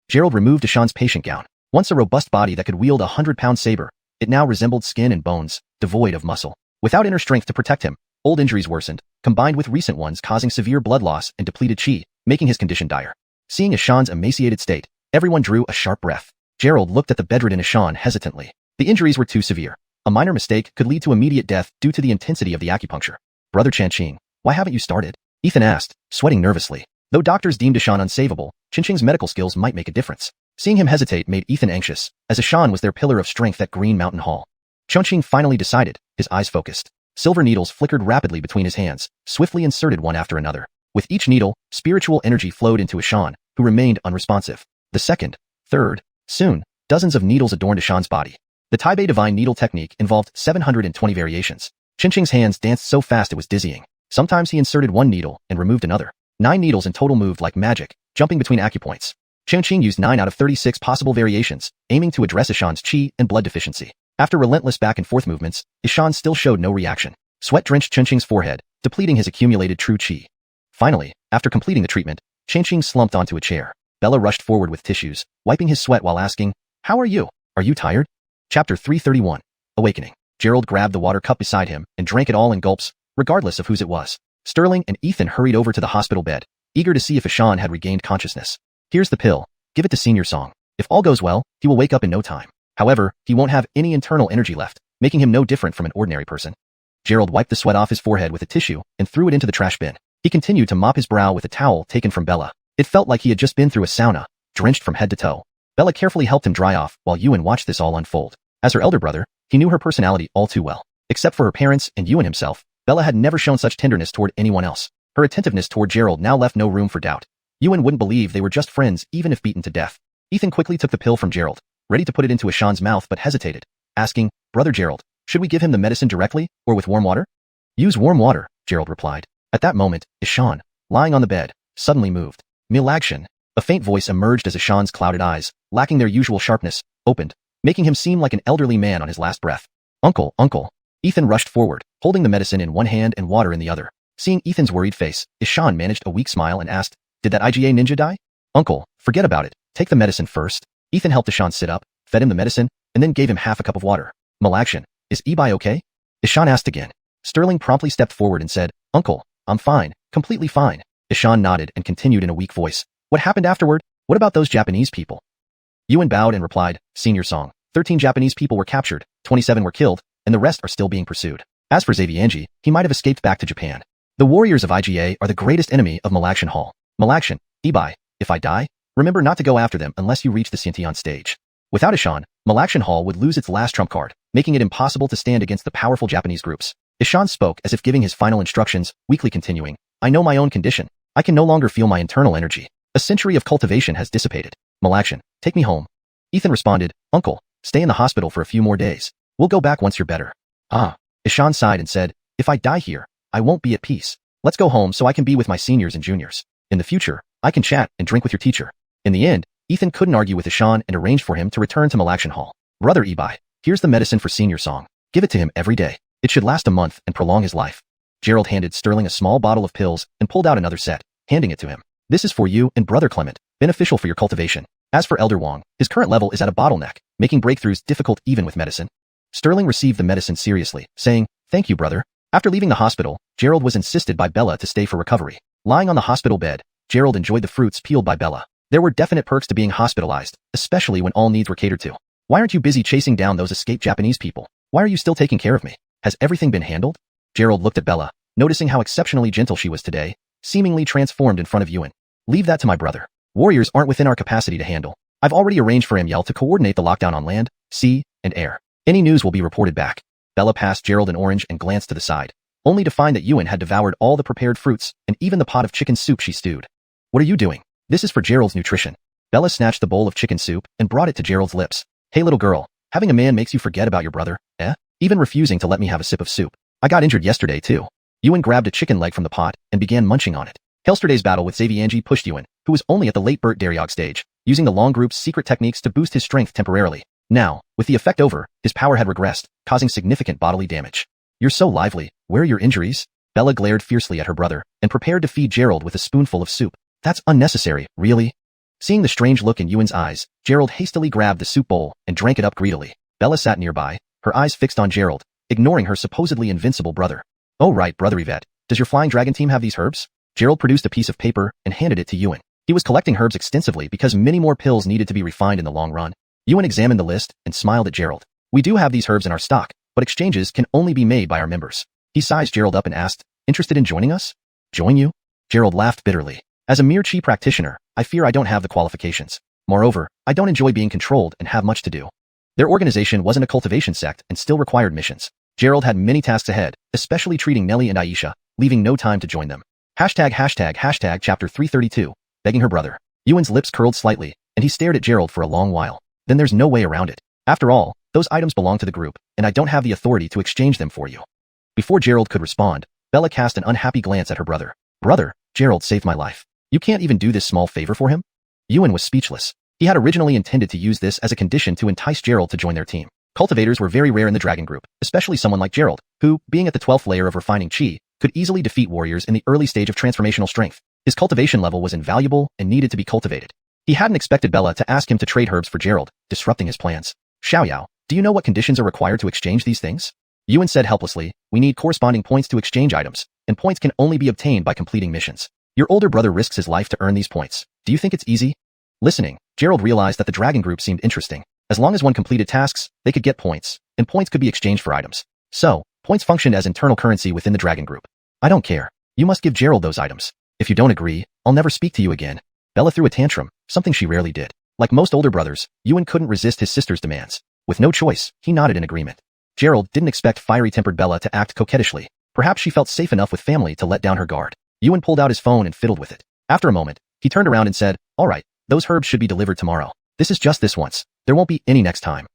Gerald removed Ishan's patient gown. Once a robust body that could wield a 100-pound saber, it now resembled skin and bones, devoid of muscle. Without inner strength to protect him, old injuries worsened, combined with recent ones causing severe blood loss and depleted chi, making his condition dire. Seeing Ishan's emaciated state, everyone drew a sharp breath. Gerald looked at the bedridden Ishan hesitantly. The injuries were too severe. A minor mistake could lead to immediate death due to the intensity of the acupuncture. Brother Chanqing, why haven't you started? Ethan asked, sweating nervously. Though doctors deemed Ishan unsavable, Chanqing's medical skills might make a difference. Seeing him hesitate made Ethan anxious, as Ishan was their pillar of strength at Green Mountain Hall. Chanqing finally decided, his eyes focused. Silver needles flickered rapidly between his hands, swiftly inserted one after another. With each needle, spiritual energy flowed into Ishan, who remained unresponsive. The second, third, soon, dozens of needles adorned Ishan's body. The Taibei Divine Needle technique involved 720 variations. Chanqing's hands danced so fast it was dizzying. Sometimes he inserted one needle and removed another. 9 needles in total moved like magic, jumping between acupoints. Chanqing used 9 out of 36 possible variations, aiming to address Ishan's chi and blood deficiency. After relentless back and forth movements, Ishan still showed no reaction. Sweat drenched Chanqing's forehead, depleting his accumulated true chi. Finally, after completing the treatment, Chanqing slumped onto a chair. Bella rushed forward with tissues, wiping his sweat while asking, how are you? Are you tired? Chapter 331. Awakening. Gerald grabbed the water cup beside him and drank it all in gulps, regardless of whose it was. Sterling and Ethan hurried over to the hospital bed, eager to see if Ishan had regained consciousness. Here's the pill. Give it to Senior Song. If all goes well, he will wake up in no time. However, he won't have any internal energy left, making him no different from an ordinary person. Gerald wiped the sweat off his forehead with a tissue and threw it into the trash bin. He continued to mop his brow with a towel taken from Bella. It felt like he had just been through a sauna, drenched from head to toe. Bella carefully helped him dry off while Yuan watched this all unfold. As her elder brother, he knew her personality all too well. Except for her parents and Yuan himself, Bella had never shown such tenderness toward anyone else. Her attentiveness toward Gerald now left no room for doubt. Yuan wouldn't believe they were just friends even if beaten to death. Ethan quickly took the pill from Gerald, ready to put it into Ishan's mouth but hesitated, asking, Brother Gerald, should we give him the medicine directly or with warm water? Use warm water, Gerald replied. At that moment, Ishan, lying on the bed, suddenly moved. Milaction. A faint voice emerged as Ishan's clouded eyes, lacking their usual sharpness, opened, making him seem like an elderly man on his last breath. Uncle, uncle. Ethan rushed forward, holding the medicine in one hand and water in the other. Seeing Ethan's worried face, Ishan managed a weak smile and asked, Did that IGA ninja die? Uncle, forget about it. Take the medicine first. Ethan helped Ishan sit up, fed him the medicine, and then gave him half a cup of water. Malaction. Is Ibai okay? Ishan asked again. Sterling promptly stepped forward and said, Uncle, I'm fine, completely fine. Ishan nodded and continued in a weak voice. What happened afterward? What about those Japanese people? Yuan bowed and replied, Senior Song. 13 Japanese people were captured, 27 were killed, and the rest are still being pursued. As for Xavianji, he might have escaped back to Japan. The warriors of IGA are the greatest enemy of Malaction Hall. Malaction, Ibai, if I die, remember not to go after them unless you reach the Xintian stage. Without Ishan, Malaction Hall would lose its last trump card, making it impossible to stand against the powerful Japanese groups. Ishan spoke as if giving his final instructions, weakly continuing, I know my own condition. I can no longer feel my internal energy. A century of cultivation has dissipated. Malaction, take me home. Ethan responded, Uncle, stay in the hospital for a few more days. We'll go back once you're better. Ah. Ishan sighed and said, If I die here, I won't be at peace. Let's go home so I can be with my seniors and juniors. In the future, I can chat and drink with your teacher. In the end, Ethan couldn't argue with Ishan and arranged for him to return to Malaction Hall. Brother Ibai, here's the medicine for Senior Song. Give it to him every day. It should last a month and prolong his life. Gerald handed Sterling a small bottle of pills and pulled out another set, handing it to him. This is for you and Brother Clement, beneficial for your cultivation. As for Elder Wang, his current level is at a bottleneck, making breakthroughs difficult even with medicine. Sterling received the medicine seriously, saying, Thank you, brother. After leaving the hospital, Gerald was insisted by Bella to stay for recovery. Lying on the hospital bed, Gerald enjoyed the fruits peeled by Bella. There were definite perks to being hospitalized, especially when all needs were catered to. Why aren't you busy chasing down those escaped Japanese people? Why are you still taking care of me? Has everything been handled? Gerald looked at Bella, noticing how exceptionally gentle she was today, seemingly transformed in front of Yuan. Leave that to my brother. Warriors aren't within our capacity to handle. I've already arranged for Amiel to coordinate the lockdown on land, sea, and air. Any news will be reported back. Bella passed Gerald an orange and glanced to the side, only to find that Yuan had devoured all the prepared fruits and even the pot of chicken soup she stewed. What are you doing? This is for Gerald's nutrition. Bella snatched the bowl of chicken soup and brought it to Gerald's lips. Hey little girl, having a man makes you forget about your brother, eh? Even refusing to let me have a sip of soup. I got injured yesterday too. Yuan grabbed a chicken leg from the pot and began munching on it. Yesterday's battle with Xavianji pushed Yuan, who was only at the late Bert Daryog stage, using the long group's secret techniques to boost his strength temporarily. Now, with the effect over, his power had regressed, causing significant bodily damage. You're so lively, where are your injuries? Bella glared fiercely at her brother and prepared to feed Gerald with a spoonful of soup. That's unnecessary, really? Seeing the strange look in Yuan's eyes, Gerald hastily grabbed the soup bowl and drank it up greedily. Bella sat nearby, her eyes fixed on Gerald, ignoring her supposedly invincible brother. Oh right, brother Yvette, does your flying dragon team have these herbs? Gerald produced a piece of paper and handed it to Yuan. He was collecting herbs extensively because many more pills needed to be refined in the long run. Yuan examined the list and smiled at Gerald. We do have these herbs in our stock, but exchanges can only be made by our members. He sized Gerald up and asked, interested in joining us? Join you? Gerald laughed bitterly. As a mere chi practitioner, I fear I don't have the qualifications. Moreover, I don't enjoy being controlled and have much to do. Their organization wasn't a cultivation sect and still required missions. Gerald had many tasks ahead, especially treating Nellie and Aisha, leaving no time to join them. Hashtag chapter 332, begging her brother. Yuan's lips curled slightly, and he stared at Gerald for a long while. Then there's no way around it. After all, those items belong to the group, and I don't have the authority to exchange them for you. Before Gerald could respond, Bella cast an unhappy glance at her brother. Brother, Gerald saved my life. You can't even do this small favor for him? Yuan was speechless. He had originally intended to use this as a condition to entice Gerald to join their team. Cultivators were very rare in the dragon group, especially someone like Gerald, who, being at the 12th layer of refining chi, could easily defeat warriors in the early stage of transformational strength. His cultivation level was invaluable and needed to be cultivated. He hadn't expected Bella to ask him to trade herbs for Gerald, disrupting his plans. Xiaoyao, do you know what conditions are required to exchange these things? Yuan said helplessly, we need corresponding points to exchange items, and points can only be obtained by completing missions. Your older brother risks his life to earn these points. Do you think it's easy? Listening, Gerald realized that the dragon group seemed interesting. As long as one completed tasks, they could get points, and points could be exchanged for items. So, points functioned as internal currency within the dragon group. I don't care. You must give Gerald those items. If you don't agree, I'll never speak to you again. Bella threw a tantrum, something she rarely did. Like most older brothers, Yuan couldn't resist his sister's demands. With no choice, he nodded in agreement. Gerald didn't expect fiery-tempered Bella to act coquettishly. Perhaps she felt safe enough with family to let down her guard. Yuan pulled out his phone and fiddled with it. After a moment, he turned around and said, all right, those herbs should be delivered tomorrow. This is just this once. There won't be any next time.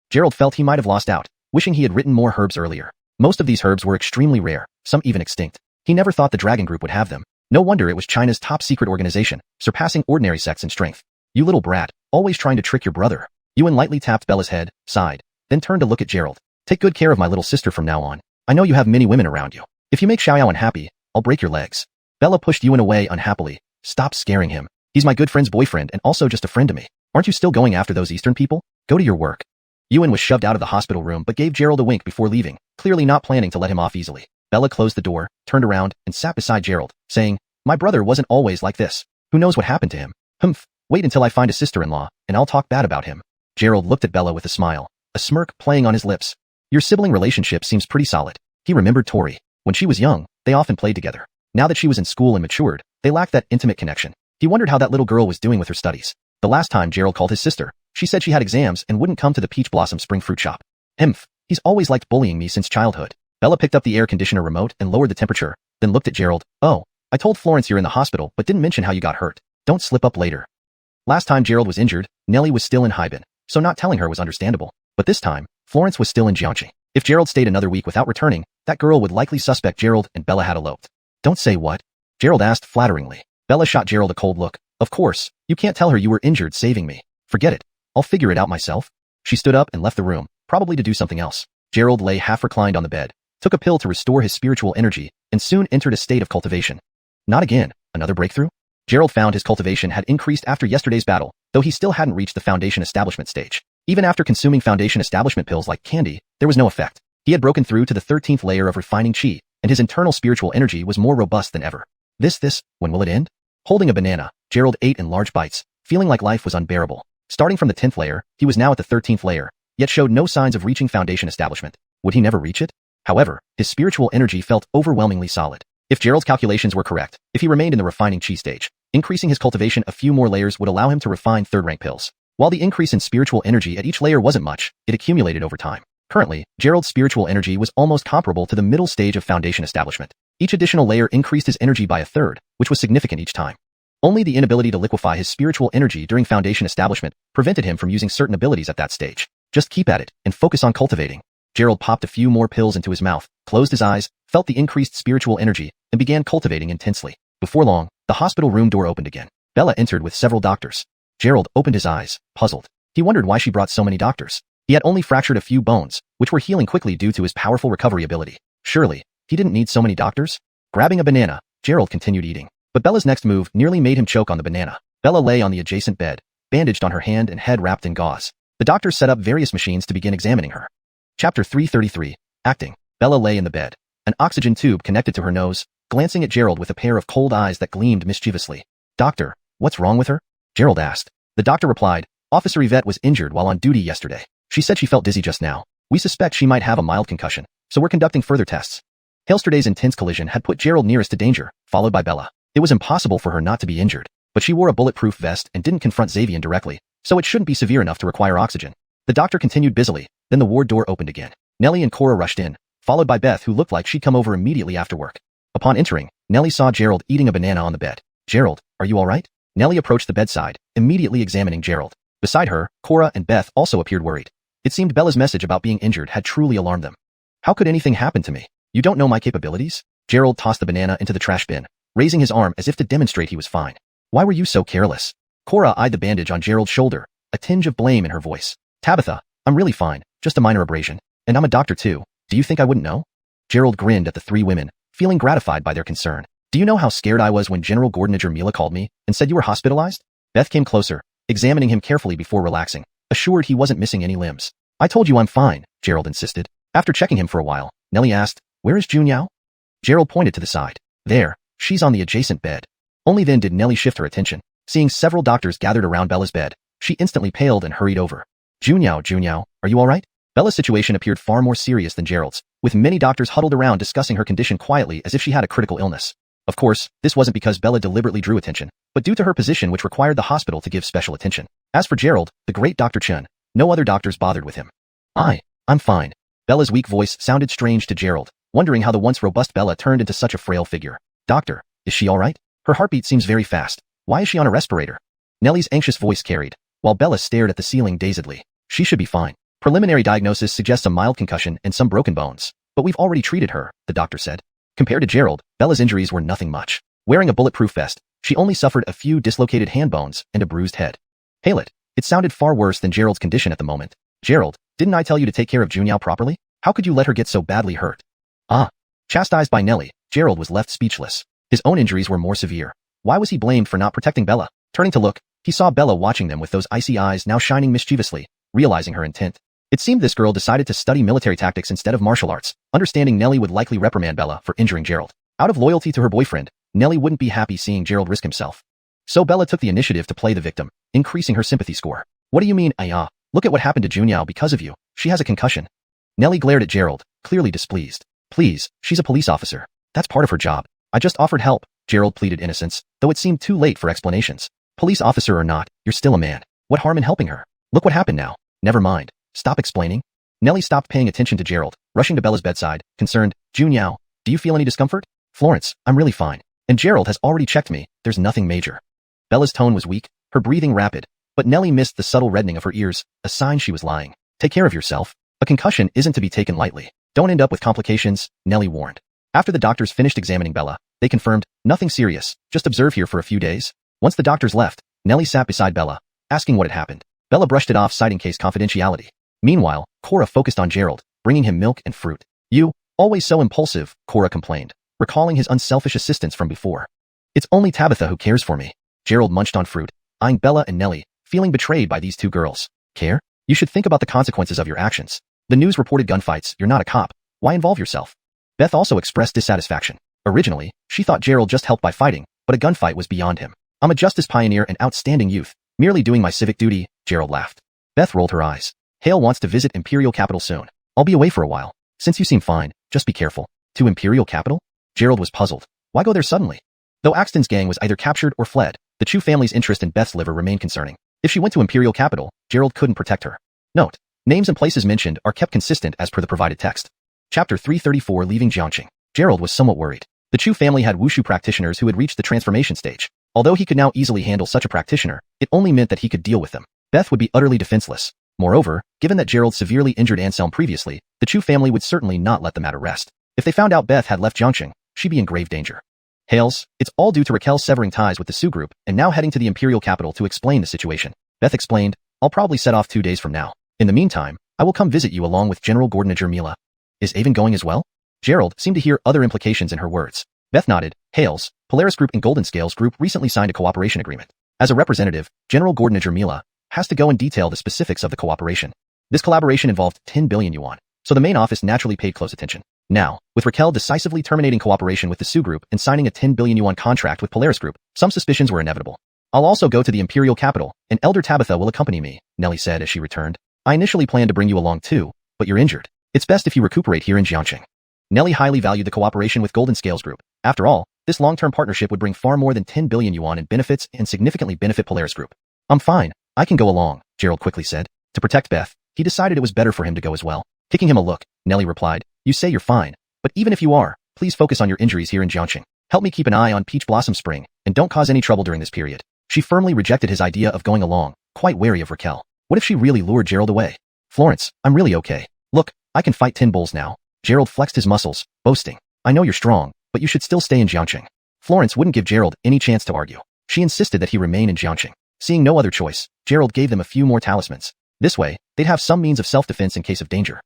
Gerald felt he might have lost out, wishing he had written more herbs earlier. Most of these herbs were extremely rare, some even extinct. He never thought the dragon group would have them. No wonder it was China's top secret organization, surpassing ordinary sects in strength. You little brat, always trying to trick your brother. Yuan lightly tapped Bella's head, sighed, then turned to look at Gerald. Take good care of my little sister from now on. I know you have many women around you. If you make Xiaoyao unhappy, I'll break your legs. Bella pushed Yuan away unhappily. Stop scaring him. He's my good friend's boyfriend and also just a friend to me. Aren't you still going after those Eastern people? Go to your work. Yuan was shoved out of the hospital room but gave Gerald a wink before leaving, clearly not planning to let him off easily. Bella closed the door, turned around, and sat beside Gerald, saying, my brother wasn't always like this. Who knows what happened to him? Humph, wait until I find a sister-in-law, and I'll talk bad about him. Gerald looked at Bella with a smile, a smirk playing on his lips. Your sibling relationship seems pretty solid. He remembered Tori. When she was young, they often played together. Now that she was in school and matured, they lacked that intimate connection. He wondered how that little girl was doing with her studies. The last time Gerald called his sister, she said she had exams and wouldn't come to the Peach Blossom Spring Fruit Shop. He's always liked bullying me since childhood. Bella picked up the air conditioner remote and lowered the temperature, then looked at Gerald. Oh, I told Florence you're in the hospital but didn't mention how you got hurt. Don't slip up later. Last time Gerald was injured, Nellie was still in Haiban, so not telling her was understandable. But this time, Florence was still in Jiangxi. If Gerald stayed another week without returning, that girl would likely suspect Gerald and Bella had eloped. Don't say what? Gerald asked flatteringly. Bella shot Gerald a cold look. Of course, you can't tell her you were injured saving me. Forget it. I'll figure it out myself. She stood up and left the room, probably to do something else. Gerald lay half reclined on the bed, took a pill to restore his spiritual energy, and soon entered a state of cultivation. Not again. Another breakthrough? Gerald found his cultivation had increased after yesterday's battle, though he still hadn't reached the foundation establishment stage. Even after consuming foundation establishment pills like candy, there was no effect. He had broken through to the 13th layer of refining chi, and his internal spiritual energy was more robust than ever. When will it end? Holding a banana, Gerald ate in large bites, feeling like life was unbearable. Starting from the 10th layer, he was now at the 13th layer, yet showed no signs of reaching foundation establishment. Would he never reach it? However, his spiritual energy felt overwhelmingly solid. If Gerald's calculations were correct, if he remained in the refining chi stage, increasing his cultivation a few more layers would allow him to refine third-rank pills. While the increase in spiritual energy at each layer wasn't much, it accumulated over time. Currently, Gerald's spiritual energy was almost comparable to the middle stage of foundation establishment. Each additional layer increased his energy by a third, which was significant each time. Only the inability to liquefy his spiritual energy during foundation establishment prevented him from using certain abilities at that stage. Just keep at it and focus on cultivating. Gerald popped a few more pills into his mouth, closed his eyes, felt the increased spiritual energy, and began cultivating intensely. Before long, the hospital room door opened again. Bella entered with several doctors. Gerald opened his eyes, puzzled. He wondered why she brought so many doctors. He had only fractured a few bones, which were healing quickly due to his powerful recovery ability. Surely, he didn't need so many doctors? Grabbing a banana, Gerald continued eating. But Bella's next move nearly made him choke on the banana. Bella lay on the adjacent bed, bandaged on her hand and head wrapped in gauze. The doctor set up various machines to begin examining her. Chapter 333, Acting. Bella lay in the bed, an oxygen tube connected to her nose, glancing at Gerald with a pair of cold eyes that gleamed mischievously. Doctor, what's wrong with her? Gerald asked. The doctor replied, Officer Yvette was injured while on duty yesterday. She said she felt dizzy just now. We suspect she might have a mild concussion, so we're conducting further tests. Yesterday's intense collision had put Gerald nearest to danger, followed by Bella. It was impossible for her not to be injured, but she wore a bulletproof vest and didn't confront Xavier directly, so it shouldn't be severe enough to require oxygen. The doctor continued busily, then the ward door opened again. Nellie and Cora rushed in, followed by Beth, who looked like she'd come over immediately after work. Upon entering, Nellie saw Gerald eating a banana on the bed. Gerald, are you all right? Nellie approached the bedside, immediately examining Gerald. Beside her, Cora and Beth also appeared worried. It seemed Bella's message about being injured had truly alarmed them. How could anything happen to me? You don't know my capabilities? Gerald tossed the banana into the trash bin, raising his arm as if to demonstrate he was fine. Why were you so careless? Cora eyed the bandage on Gerald's shoulder, a tinge of blame in her voice. Tabitha, I'm really fine, just a minor abrasion. And I'm a doctor too. Do you think I wouldn't know? Gerald grinned at the three women, feeling gratified by their concern. Do you know how scared I was when General Gordoniger Mila called me and said you were hospitalized? Beth came closer, examining him carefully before relaxing, assured he wasn't missing any limbs. I told you I'm fine, Gerald insisted. After checking him for a while, Nellie asked, where is Xuanhuan? Gerald pointed to the side. There, she's on the adjacent bed. Only then did Nellie shift her attention. Seeing several doctors gathered around Bella's bed, she instantly paled and hurried over. Xuanhuan, are you all right? Bella's situation appeared far more serious than Gerald's, with many doctors huddled around discussing her condition quietly as if she had a critical illness. Of course, this wasn't because Bella deliberately drew attention, but due to her position which required the hospital to give special attention. As for Gerald, the great Dr. Chen, no other doctors bothered with him. I'm fine. Bella's weak voice sounded strange to Gerald, wondering how the once robust Bella turned into such a frail figure. Doctor, is she all right? Her heartbeat seems very fast. Why is she on a respirator? Nellie's anxious voice carried, while Bella stared at the ceiling dazedly. She should be fine. Preliminary diagnosis suggests a mild concussion and some broken bones, but we've already treated her, the doctor said. Compared to Gerald, Bella's injuries were nothing much. Wearing a bulletproof vest, she only suffered a few dislocated hand bones and a bruised head. Hail it. It sounded far worse than Gerald's condition at the moment. Gerald, didn't I tell you to take care of Xuanhuan properly? How could you let her get so badly hurt? Chastised by Nellie, Gerald was left speechless. His own injuries were more severe. Why was he blamed for not protecting Bella? Turning to look, he saw Bella watching them with those icy eyes now shining mischievously, realizing her intent. It seemed this girl decided to study military tactics instead of martial arts, understanding Nellie would likely reprimand Bella for injuring Gerald. Out of loyalty to her boyfriend, Nellie wouldn't be happy seeing Gerald risk himself. So Bella took the initiative to play the victim, increasing her sympathy score. What do you mean, look at what happened to Xuanhuan because of you. She has a concussion. Nellie glared at Gerald, clearly displeased. Please, she's a police officer. That's part of her job. I just offered help, Gerald pleaded innocence, though it seemed too late for explanations. Police officer or not, you're still a man. What harm in helping her? Look what happened now. Never mind. Stop explaining. Nellie stopped paying attention to Gerald, rushing to Bella's bedside, concerned. Xuanhuan, do you feel any discomfort? Florence, I'm really fine. And Gerald has already checked me. There's nothing major. Bella's tone was weak, her breathing rapid, but Nellie missed the subtle reddening of her ears, a sign she was lying. Take care of yourself. A concussion isn't to be taken lightly. Don't end up with complications, Nellie warned. After the doctors finished examining Bella, they confirmed, nothing serious, just observe here for a few days. Once the doctors left, Nellie sat beside Bella, asking what had happened. Bella brushed it off, citing case confidentiality. Meanwhile, Cora focused on Gerald, bringing him milk and fruit. You, always so impulsive, Cora complained, recalling his unselfish assistance from before. It's only Tabitha who cares for me. Gerald munched on fruit, eyeing Bella and Nellie, feeling betrayed by these two girls. Care? You should think about the consequences of your actions. The news reported gunfights. You're not a cop. Why involve yourself? Beth also expressed dissatisfaction. Originally, she thought Gerald just helped by fighting, but a gunfight was beyond him. I'm a justice pioneer and outstanding youth, merely doing my civic duty, Gerald laughed. Beth rolled her eyes. Hale wants to visit Imperial Capital soon. I'll be away for a while. Since you seem fine, just be careful. To Imperial Capital? Gerald was puzzled. Why go there suddenly? Though Axton's gang was either captured or fled, the Chu family's interest in Beth's liver remained concerning. If she went to Imperial Capital, Gerald couldn't protect her. Note: names and places mentioned are kept consistent as per the provided text. Chapter 334 Leaving Jiangqing. Gerald was somewhat worried. The Chu family had wushu practitioners who had reached the transformation stage. Although he could now easily handle such a practitioner, it only meant that he could deal with them. Beth would be utterly defenseless. Moreover, given that Gerald severely injured Anselm previously, the Chu family would certainly not let the matter rest. If they found out Beth had left Jiangqing, she'd be in grave danger. Hales, it's all due to Raquel severing ties with the Sioux group and now heading to the Imperial Capital to explain the situation. Beth explained, I'll probably set off 2 days from now. In the meantime, I will come visit you along with General Gordinager Mila. Is Avon going as well? Gerald seemed to hear other implications in her words. Beth nodded. Hales, Polaris Group and Golden Scales Group recently signed a cooperation agreement. As a representative, General Gordinager Mila has to go and detail the specifics of the cooperation. This collaboration involved 10 billion yuan, so the main office naturally paid close attention. Now, with Raquel decisively terminating cooperation with the Sioux Group and signing a 10 billion yuan contract with Polaris Group, some suspicions were inevitable. I'll also go to the Imperial Capital, and Elder Tabitha will accompany me, Nellie said as she returned. I initially planned to bring you along too, but you're injured. It's best if you recuperate here in Jiangqing. Nellie highly valued the cooperation with Golden Scales Group. After all, this long-term partnership would bring far more than 10 billion yuan in benefits and significantly benefit Polaris Group. I'm fine, I can go along, Gerald quickly said. To protect Beth, he decided it was better for him to go as well. Kicking him a look, Nellie replied, you say you're fine, but even if you are, please focus on your injuries here in Jiangqing. Help me keep an eye on Peach Blossom Spring, and don't cause any trouble during this period. She firmly rejected his idea of going along, quite wary of Raquel. What if she really lured Gerald away? Florence, I'm really okay. Look, I can fight 10 bulls now. Gerald flexed his muscles, boasting. I know you're strong, but you should still stay in Jiangqing. Florence wouldn't give Gerald any chance to argue. She insisted that he remain in Jiangqing. Seeing no other choice, Gerald gave them a few more talismans. This way, they'd have some means of self-defense in case of danger.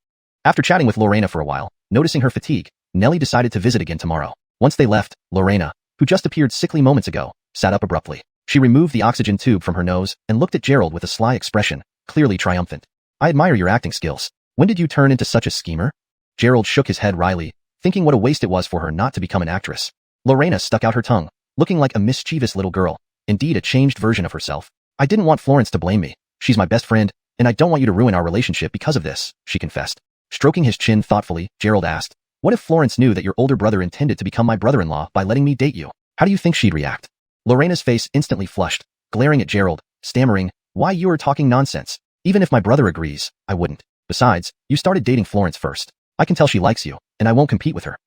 After chatting with Lorena for a while, noticing her fatigue, Nellie decided to visit again tomorrow. Once they left, Lorena, who just appeared sickly moments ago, sat up abruptly. She removed the oxygen tube from her nose and looked at Gerald with a sly expression, clearly triumphant. I admire your acting skills. When did you turn into such a schemer? Gerald shook his head wryly, thinking what a waste it was for her not to become an actress. Lorena stuck out her tongue, looking like a mischievous little girl, indeed a changed version of herself. I didn't want Florence to blame me. She's my best friend, and I don't want you to ruin our relationship because of this, she confessed. Stroking his chin thoughtfully, Gerald asked, what if Florence knew that your older brother intended to become my brother-in-law by letting me date you? How do you think she'd react? Lorena's face instantly flushed, glaring at Gerald, stammering, why you are talking nonsense? Even if my brother agrees, I wouldn't. Besides, you started dating Florence first. I can tell she likes you, and I won't compete with her.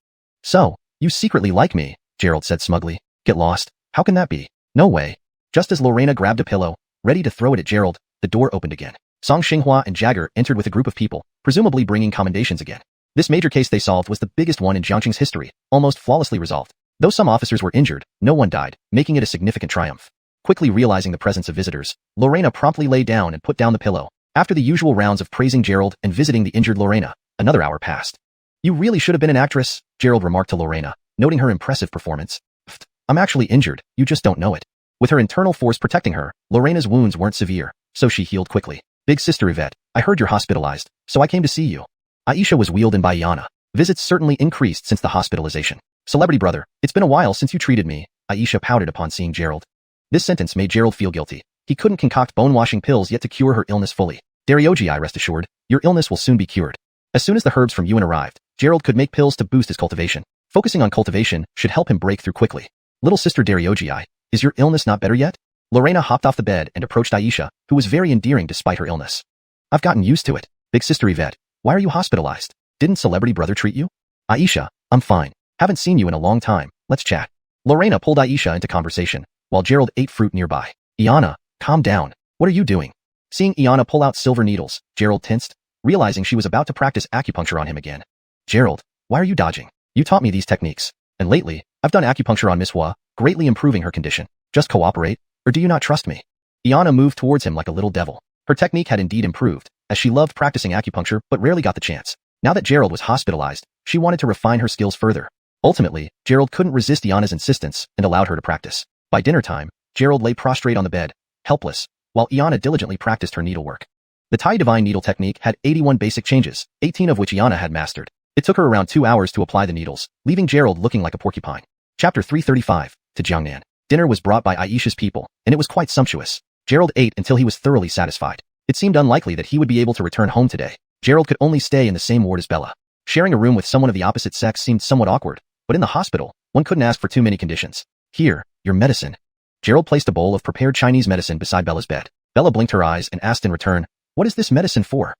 So, you secretly like me, Gerald said smugly. Get lost. How can that be? No way. Just as Lorena grabbed a pillow, ready to throw it at Gerald, the door opened again. Song Xinghua and Jagger entered with a group of people, presumably bringing commendations again. This major case they solved was the biggest one in Jiangqing's history, almost flawlessly resolved. Though some officers were injured, no one died, making it a significant triumph. Quickly realizing the presence of visitors, Lorena promptly lay down and put down the pillow. After the usual rounds of praising Gerald and visiting the injured Lorena, another hour passed. You really should have been an actress, Gerald remarked to Lorena, noting her impressive performance. Pfft, I'm actually injured, you just don't know it. With her internal force protecting her, Lorena's wounds weren't severe, so she healed quickly. Big sister Yvette, I heard you're hospitalized, so I came to see you. Aisha was wheeled in by Yana. Visits certainly increased since the hospitalization. Celebrity brother, it's been a while since you treated me, Aisha pouted upon seeing Gerald. This sentence made Gerald feel guilty. He couldn't concoct bone-washing pills yet to cure her illness fully. Dariogi, rest assured, your illness will soon be cured. As soon as the herbs from Yuan arrived, Gerald could make pills to boost his cultivation. Focusing on cultivation should help him break through quickly. Little sister Dariogi, is your illness not better yet? Lorena hopped off the bed and approached Aisha, who was very endearing despite her illness. I've gotten used to it. Big sister Yvette, why are you hospitalized? Didn't celebrity brother treat you? Aisha, I'm fine. Haven't seen you in a long time. Let's chat. Lorena pulled Aisha into conversation, while Gerald ate fruit nearby. Iana, calm down. What are you doing? Seeing Iana pull out silver needles, Gerald tensed, realizing she was about to practice acupuncture on him again. Gerald, why are you dodging? You taught me these techniques, and lately, I've done acupuncture on Miss Hua, greatly improving her condition. Just cooperate, or do you not trust me? Iana moved towards him like a little devil. Her technique had indeed improved, as she loved practicing acupuncture but rarely got the chance. Now that Gerald was hospitalized, she wanted to refine her skills further. Ultimately, Gerald couldn't resist Iana's insistence and allowed her to practice. By dinner time, Gerald lay prostrate on the bed, helpless, while Iana diligently practiced her needlework. The Tai Divine Needle technique had 81 basic changes, 18 of which Iana had mastered. It took her around 2 hours to apply the needles, leaving Gerald looking like a porcupine. Chapter 335, to Jiangnan. Dinner was brought by Aisha's people, and it was quite sumptuous. Gerald ate until he was thoroughly satisfied. It seemed unlikely that he would be able to return home today. Gerald could only stay in the same ward as Bella. Sharing a room with someone of the opposite sex seemed somewhat awkward, but in the hospital, one couldn't ask for too many conditions. Here, your medicine. Gerald placed a bowl of prepared Chinese medicine beside Bella's bed. Bella blinked her eyes and asked in return, "What is this medicine for?"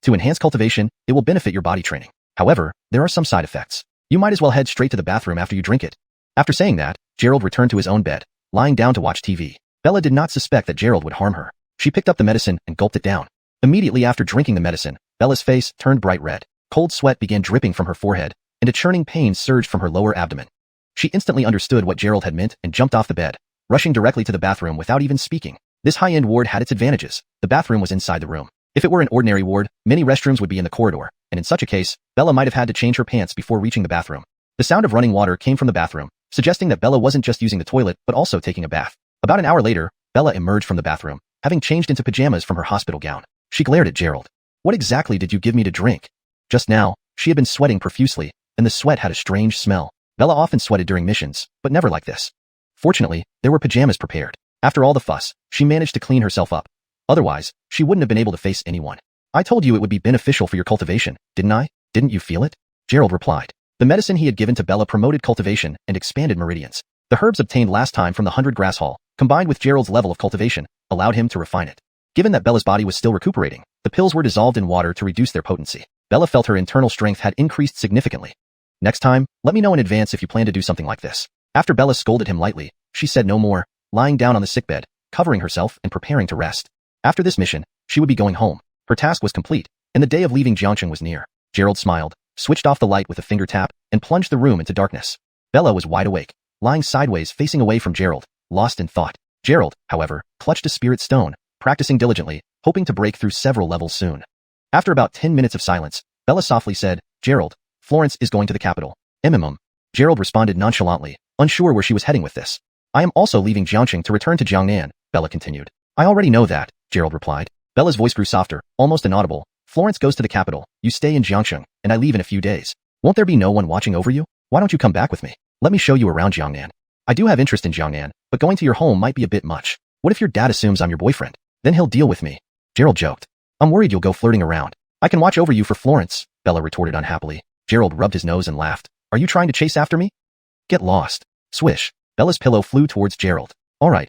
"To enhance cultivation, it will benefit your body training. However, there are some side effects. You might as well head straight to the bathroom after you drink it." After saying that, Gerald returned to his own bed, lying down to watch TV. Bella did not suspect that Gerald would harm her. She picked up the medicine and gulped it down. Immediately after drinking the medicine, Bella's face turned bright red. Cold sweat began dripping from her forehead, and a churning pain surged from her lower abdomen. She instantly understood what Gerald had meant and jumped off the bed, rushing directly to the bathroom without even speaking. This high-end ward had its advantages. The bathroom was inside the room. If it were an ordinary ward, many restrooms would be in the corridor, and in such a case, Bella might have had to change her pants before reaching the bathroom. The sound of running water came from the bathroom, suggesting that Bella wasn't just using the toilet but also taking a bath. About an hour later, Bella emerged from the bathroom, having changed into pajamas from her hospital gown. She glared at Gerald. "What exactly did you give me to drink?" Just now, she had been sweating profusely, and the sweat had a strange smell. Bella often sweated during missions, but never like this. Fortunately, there were pajamas prepared. After all the fuss, she managed to clean herself up. Otherwise, she wouldn't have been able to face anyone. "I told you it would be beneficial for your cultivation, didn't I? Didn't you feel it?" Gerald replied. The medicine he had given to Bella promoted cultivation and expanded meridians. The herbs obtained last time from the 100 grass hall, combined with Gerald's level of cultivation, allowed him to refine it. Given that Bella's body was still recuperating, the pills were dissolved in water to reduce their potency. Bella felt her internal strength had increased significantly. "Next time, let me know in advance if you plan to do something like this." After Bella scolded him lightly, she said no more, lying down on the sickbed, covering herself and preparing to rest. After this mission, she would be going home. Her task was complete, and the day of leaving Jiangcheng was near. Gerald smiled, switched off the light with a finger tap, and plunged the room into darkness. Bella was wide awake, lying sideways facing away from Gerald, lost in thought. Gerald, however, clutched a spirit stone, practicing diligently, hoping to break through several levels soon. After about 10 minutes of silence, Bella softly said, "Gerald, Florence is going to the capital." Gerald responded nonchalantly, unsure where she was heading with this. "I am also leaving Jiangcheng to return to Jiangnan," Bella continued. "I already know that," Gerald replied. Bella's voice grew softer, almost inaudible. "Florence goes to the capital, you stay in Jiangcheng, and I leave in a few days. Won't there be no one watching over you? Why don't you come back with me? Let me show you around Jiangnan. I do have interest in Jiangnan, but going to your home might be a bit much. What if your dad assumes I'm your boyfriend? Then he'll deal with me." Gerald joked. "I'm worried you'll go flirting around. I can watch over you for Florence," Bella retorted unhappily. Gerald rubbed his nose and laughed. "Are you trying to chase after me?" "Get lost." Swish. Bella's pillow flew towards Gerald. All right.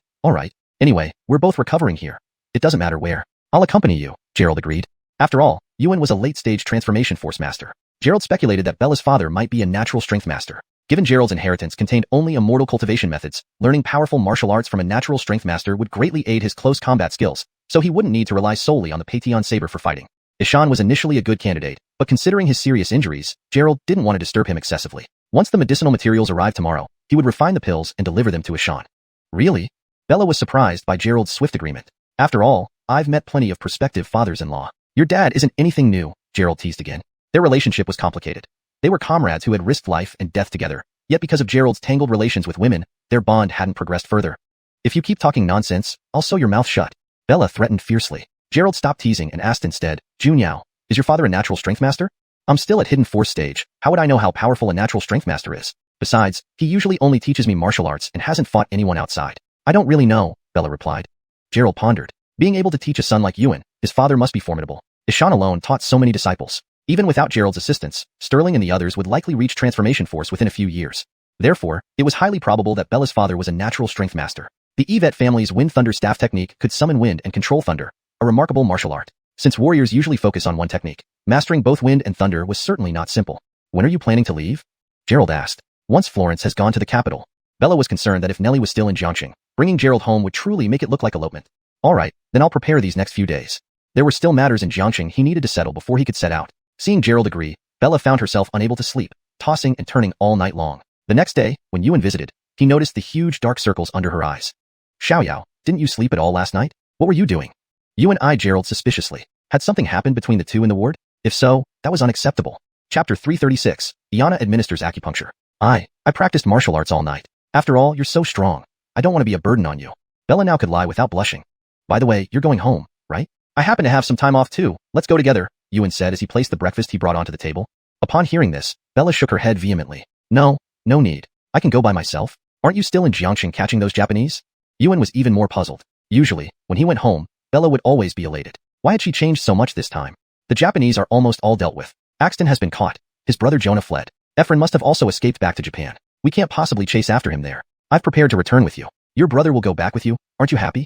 Anyway, we're both recovering here. It doesn't matter where. I'll accompany you," Gerald agreed. After all, Yuan was a late-stage transformation force master. Gerald speculated that Bella's father might be a natural strength master. Given Gerald's inheritance contained only immortal cultivation methods, learning powerful martial arts from a natural strength master would greatly aid his close combat skills, so he wouldn't need to rely solely on the Paition saber for fighting. Ishan was initially a good candidate, but considering his serious injuries, Gerald didn't want to disturb him excessively. Once the medicinal materials arrived tomorrow, he would refine the pills and deliver them to Ishan. "Really?" Bella was surprised by Gerald's swift agreement. "After all, I've met plenty of prospective fathers-in-law. Your dad isn't anything new," Gerald teased again. Their relationship was complicated. They were comrades who had risked life and death together, yet because of Gerald's tangled relations with women, their bond hadn't progressed further. "If you keep talking nonsense, I'll sew your mouth shut," Bella threatened fiercely. Gerald stopped teasing and asked instead, "Junyao, is your father a natural strength master?" "I'm still at hidden force stage. How would I know how powerful a natural strength master is? Besides, he usually only teaches me martial arts and hasn't fought anyone outside." "I don't really know," Bella replied. Gerald pondered. Being able to teach a son like Yuan, his father must be formidable. Ishan alone taught so many disciples. Even without Gerald's assistance, Sterling and the others would likely reach transformation force within a few years. Therefore, it was highly probable that Bella's father was a natural strength master. The Yvette family's Wind Thunder staff technique could summon wind and control thunder, a remarkable martial art. Since warriors usually focus on one technique, mastering both wind and thunder was certainly not simple. "When are you planning to leave?" Gerald asked. "Once Florence has gone to the capital." Bella was concerned that if Nellie was still in Jiangcheng, bringing Gerald home would truly make it look like elopement. "All right, then I'll prepare these next few days." There were still matters in Jiangcheng he needed to settle before he could set out. Seeing Gerald agree, Bella found herself unable to sleep, tossing and turning all night long. The next day, when Yuan visited, he noticed the huge dark circles under her eyes. "Xiaoyao, didn't you sleep at all last night? What were you doing?" Yuan eyed Gerald suspiciously. Had something happened between the two in the ward? If so, that was unacceptable. Chapter 336, Iana administers acupuncture. I practiced martial arts all night. After all, you're so strong. I don't want to be a burden on you." Bella now could lie without blushing. "By the way, you're going home, right? I happen to have some time off too. Let's go together," Yuan said as he placed the breakfast he brought onto the table. Upon hearing this, Bella shook her head vehemently. No, no need. I can go by myself. Aren't you still in Jiangxing catching those Japanese? Yuan was even more puzzled. Usually, when he went home, Bella would always be elated. Why had she changed so much this time? The Japanese are almost all dealt with. Axton has been caught. His brother Jonah fled. Efren must have also escaped back to Japan. We can't possibly chase after him there. I've prepared to return with you. Your brother will go back with you, aren't you happy?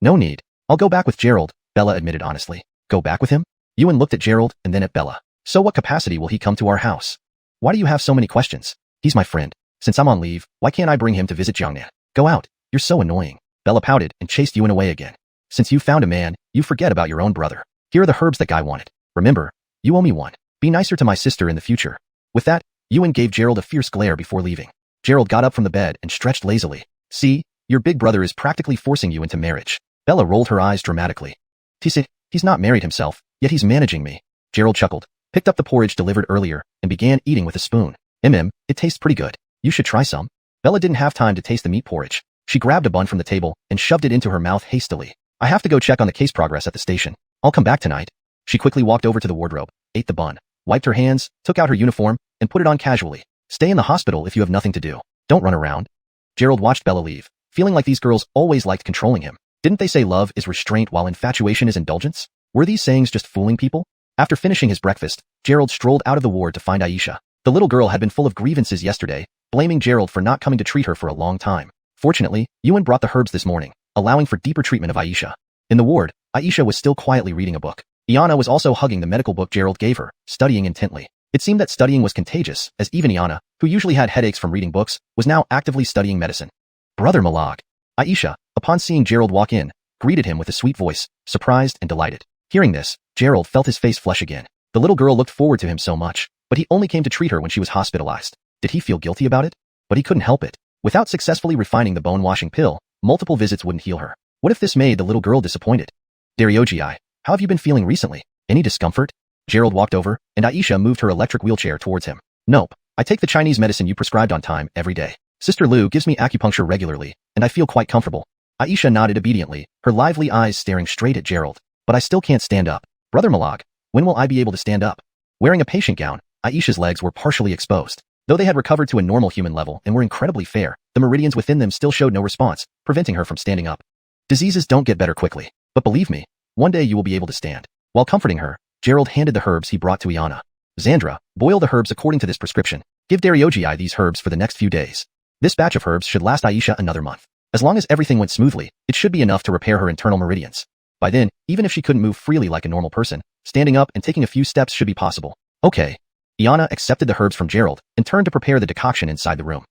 No need. I'll go back with Gerald, Bella admitted honestly. Go back with him? Yuan looked at Gerald and then at Bella. So what capacity will he come to our house? Why do you have so many questions? He's my friend. Since I'm on leave, why can't I bring him to visit Jiangnan? Go out. You're so annoying. Bella pouted and chased Yuan away again. Since you found a man, you forget about your own brother. Here are the herbs that guy wanted. Remember, you owe me one. Be nicer to my sister in the future. With that, Yuan gave Gerald a fierce glare before leaving. Gerald got up from the bed and stretched lazily. See, your big brother is practically forcing you into marriage. Bella rolled her eyes dramatically. He's not married himself, yet he's managing me. Gerald chuckled, picked up the porridge delivered earlier, and began eating with a spoon. It tastes pretty good. You should try some. Bella didn't have time to taste the meat porridge. She grabbed a bun from the table and shoved it into her mouth hastily. I have to go check on the case progress at the station. I'll come back tonight. She quickly walked over to the wardrobe, ate the bun, wiped her hands, took out her uniform, and put it on casually. Stay in the hospital if you have nothing to do. Don't run around. Gerald watched Bella leave, feeling like these girls always liked controlling him. Didn't they say love is restraint while infatuation is indulgence? Were these sayings just fooling people? After finishing his breakfast, Gerald strolled out of the ward to find Aisha. The little girl had been full of grievances yesterday, blaming Gerald for not coming to treat her for a long time. Fortunately, Yuan brought the herbs this morning, allowing for deeper treatment of Aisha. In the ward, Aisha was still quietly reading a book. Iana was also hugging the medical book Gerald gave her, studying intently. It seemed that studying was contagious, as even Iana, who usually had headaches from reading books, was now actively studying medicine. Brother Malag. Aisha, upon seeing Gerald walk in, greeted him with a sweet voice, surprised and delighted. Hearing this, Gerald felt his face flush again. The little girl looked forward to him so much, but he only came to treat her when she was hospitalized. Did he feel guilty about it? But he couldn't help it. Without successfully refining the bone-washing pill, multiple visits wouldn't heal her. What if this made the little girl disappointed? Daryogi, how have you been feeling recently? Any discomfort? Gerald walked over, and Aisha moved her electric wheelchair towards him. Nope, I take the Chinese medicine you prescribed on time every day. Sister Lu gives me acupuncture regularly, and I feel quite comfortable. Aisha nodded obediently, her lively eyes staring straight at Gerald. But I still can't stand up. Brother Malag, when will I be able to stand up? Wearing a patient gown, Aisha's legs were partially exposed. Though they had recovered to a normal human level and were incredibly fair, the meridians within them still showed no response, preventing her from standing up. Diseases don't get better quickly, but believe me, one day you will be able to stand. While comforting her, Gerald handed the herbs he brought to Iana. Xandra, boil the herbs according to this prescription. Give Daryogi these herbs for the next few days. This batch of herbs should last Aisha another month. As long as everything went smoothly, it should be enough to repair her internal meridians. By then, even if she couldn't move freely like a normal person, standing up and taking a few steps should be possible. Okay. Iana accepted the herbs from Gerald and turned to prepare the decoction inside the room.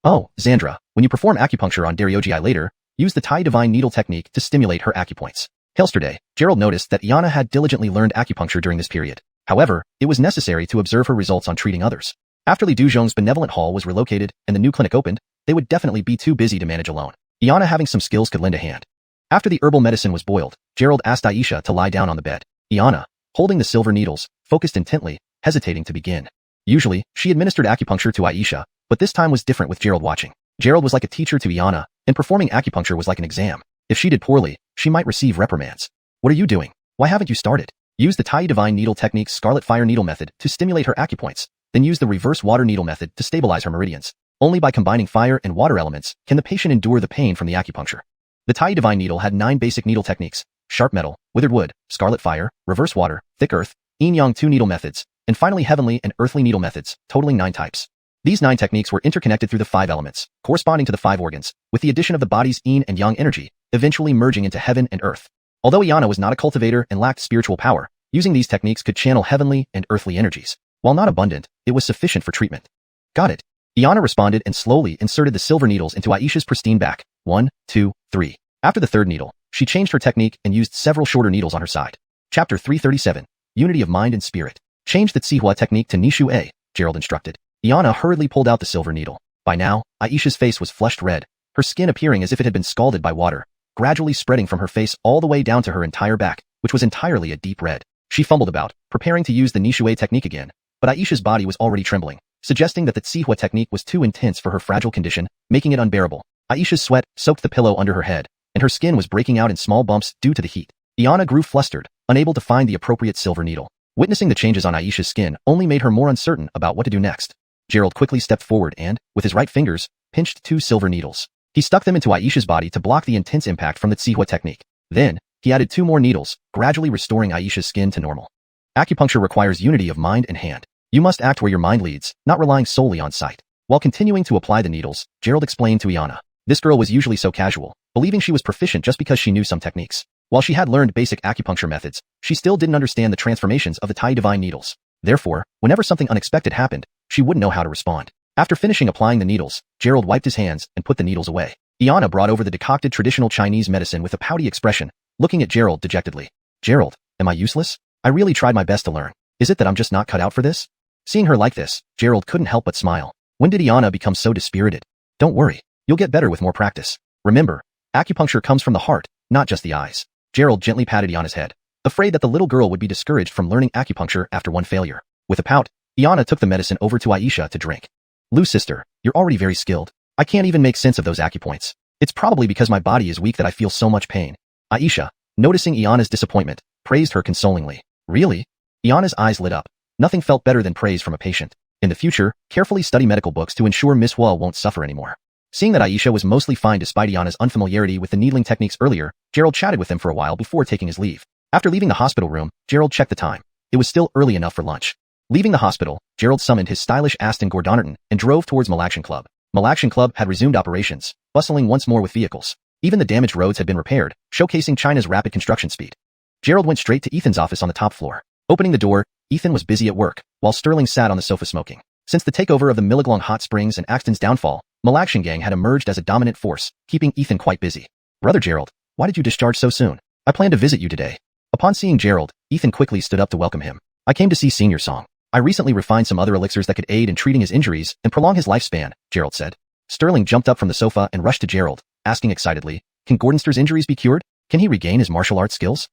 Oh, Xandra, when you perform acupuncture on Daryogi later, use the Tai Divine Needle technique to stimulate her acupoints. Yesterday, Gerald noticed that Iana had diligently learned acupuncture during this period. However, it was necessary to observe her results on treating others. After Li Duzhong's benevolent hall was relocated and the new clinic opened, they would definitely be too busy to manage alone. Iana having some skills could lend a hand. After the herbal medicine was boiled, Gerald asked Aisha to lie down on the bed. Iana, holding the silver needles, focused intently, hesitating to begin. Usually, she administered acupuncture to Aisha, but this time was different with Gerald watching. Gerald was like a teacher to Iana, and performing acupuncture was like an exam. If she did poorly, she might receive reprimands. What are you doing? Why haven't you started? Use the Tai Divine Needle technique's Scarlet Fire Needle method to stimulate her acupoints, then use the Reverse Water Needle method to stabilize her meridians. Only by combining fire and water elements can the patient endure the pain from the acupuncture. The Tai Divine Needle had 9 basic needle techniques: sharp metal, withered wood, scarlet fire, reverse water, thick earth, yin-yang 2 needle methods, and finally heavenly and earthly needle methods, totaling 9 types. These 9 techniques were interconnected through the 5 elements, corresponding to the 5 organs, with the addition of the body's yin and yang energy, eventually merging into heaven and earth. Although Iana was not a cultivator and lacked spiritual power, using these techniques could channel heavenly and earthly energies. While not abundant, it was sufficient for treatment. Got it. Iana responded and slowly inserted the silver needles into Aisha's pristine back. 1, 2, 3. After the 3rd needle, she changed her technique and used several shorter needles on her side. Chapter 337. Unity of Mind and Spirit. Change the Tsihua technique to Nishu A, Gerald instructed. Iana hurriedly pulled out the silver needle. By now, Aisha's face was flushed red, her skin appearing as if it had been scalded by water, gradually spreading from her face all the way down to her entire back, which was entirely a deep red. She fumbled about, preparing to use the Nishu A technique again, but Aisha's body was already trembling, suggesting that the Tsihua technique was too intense for her fragile condition, making it unbearable. Aisha's sweat soaked the pillow under her head, and her skin was breaking out in small bumps due to the heat. Iana grew flustered, unable to find the appropriate silver needle. Witnessing the changes on Aisha's skin only made her more uncertain about what to do next. Gerald quickly stepped forward and, with his right fingers, pinched 2 silver needles. He stuck them into Aisha's body to block the intense impact from the xuanhuan technique. Then, he added 2 more needles, gradually restoring Aisha's skin to normal. Acupuncture requires unity of mind and hand. You must act where your mind leads, not relying solely on sight. While continuing to apply the needles, Gerald explained to Iana. This girl was usually so casual, believing she was proficient just because she knew some techniques. While she had learned basic acupuncture methods, she still didn't understand the transformations of the Tai divine needles. Therefore, whenever something unexpected happened, she wouldn't know how to respond. After finishing applying the needles, Gerald wiped his hands and put the needles away. Iana brought over the decocted traditional Chinese medicine with a pouty expression, looking at Gerald dejectedly. Gerald, am I useless? I really tried my best to learn. Is it that I'm just not cut out for this? Seeing her like this, Gerald couldn't help but smile. When did Iana become so dispirited? Don't worry, you'll get better with more practice. Remember, acupuncture comes from the heart, not just the eyes. Gerald gently patted Iana's head, afraid that the little girl would be discouraged from learning acupuncture after one failure. With a pout, Iana took the medicine over to Aisha to drink. Lu sister, you're already very skilled. I can't even make sense of those acupoints. It's probably because my body is weak that I feel so much pain. Aisha, noticing Iana's disappointment, praised her consolingly. Really? Iana's eyes lit up. Nothing felt better than praise from a patient. In the future, carefully study medical books to ensure Miss Hua won't suffer anymore. Seeing that Aisha was mostly fine despite Iana's unfamiliarity with the needling techniques earlier, Gerald chatted with him for a while before taking his leave. After leaving the hospital room, Gerald checked the time. It was still early enough for lunch. Leaving the hospital, Gerald summoned his stylish Aston Gordonnerton and drove towards Malaction Club. Malaction Club had resumed operations, bustling once more with vehicles. Even the damaged roads had been repaired, showcasing China's rapid construction speed. Gerald went straight to Ethan's office on the top floor. Opening the door, Ethan was busy at work, while Sterling sat on the sofa smoking. Since the takeover of the Milliglong Hot Springs and Axton's downfall, Malaction Gang had emerged as a dominant force, keeping Ethan quite busy. Brother Gerald, why did you discharge so soon? I planned to visit you today. Upon seeing Gerald, Ethan quickly stood up to welcome him. I came to see Senior Song. I recently refined some other elixirs that could aid in treating his injuries and prolong his lifespan, Gerald said. Sterling jumped up from the sofa and rushed to Gerald, asking excitedly, can Gordonster's injuries be cured? Can he regain his martial arts skills?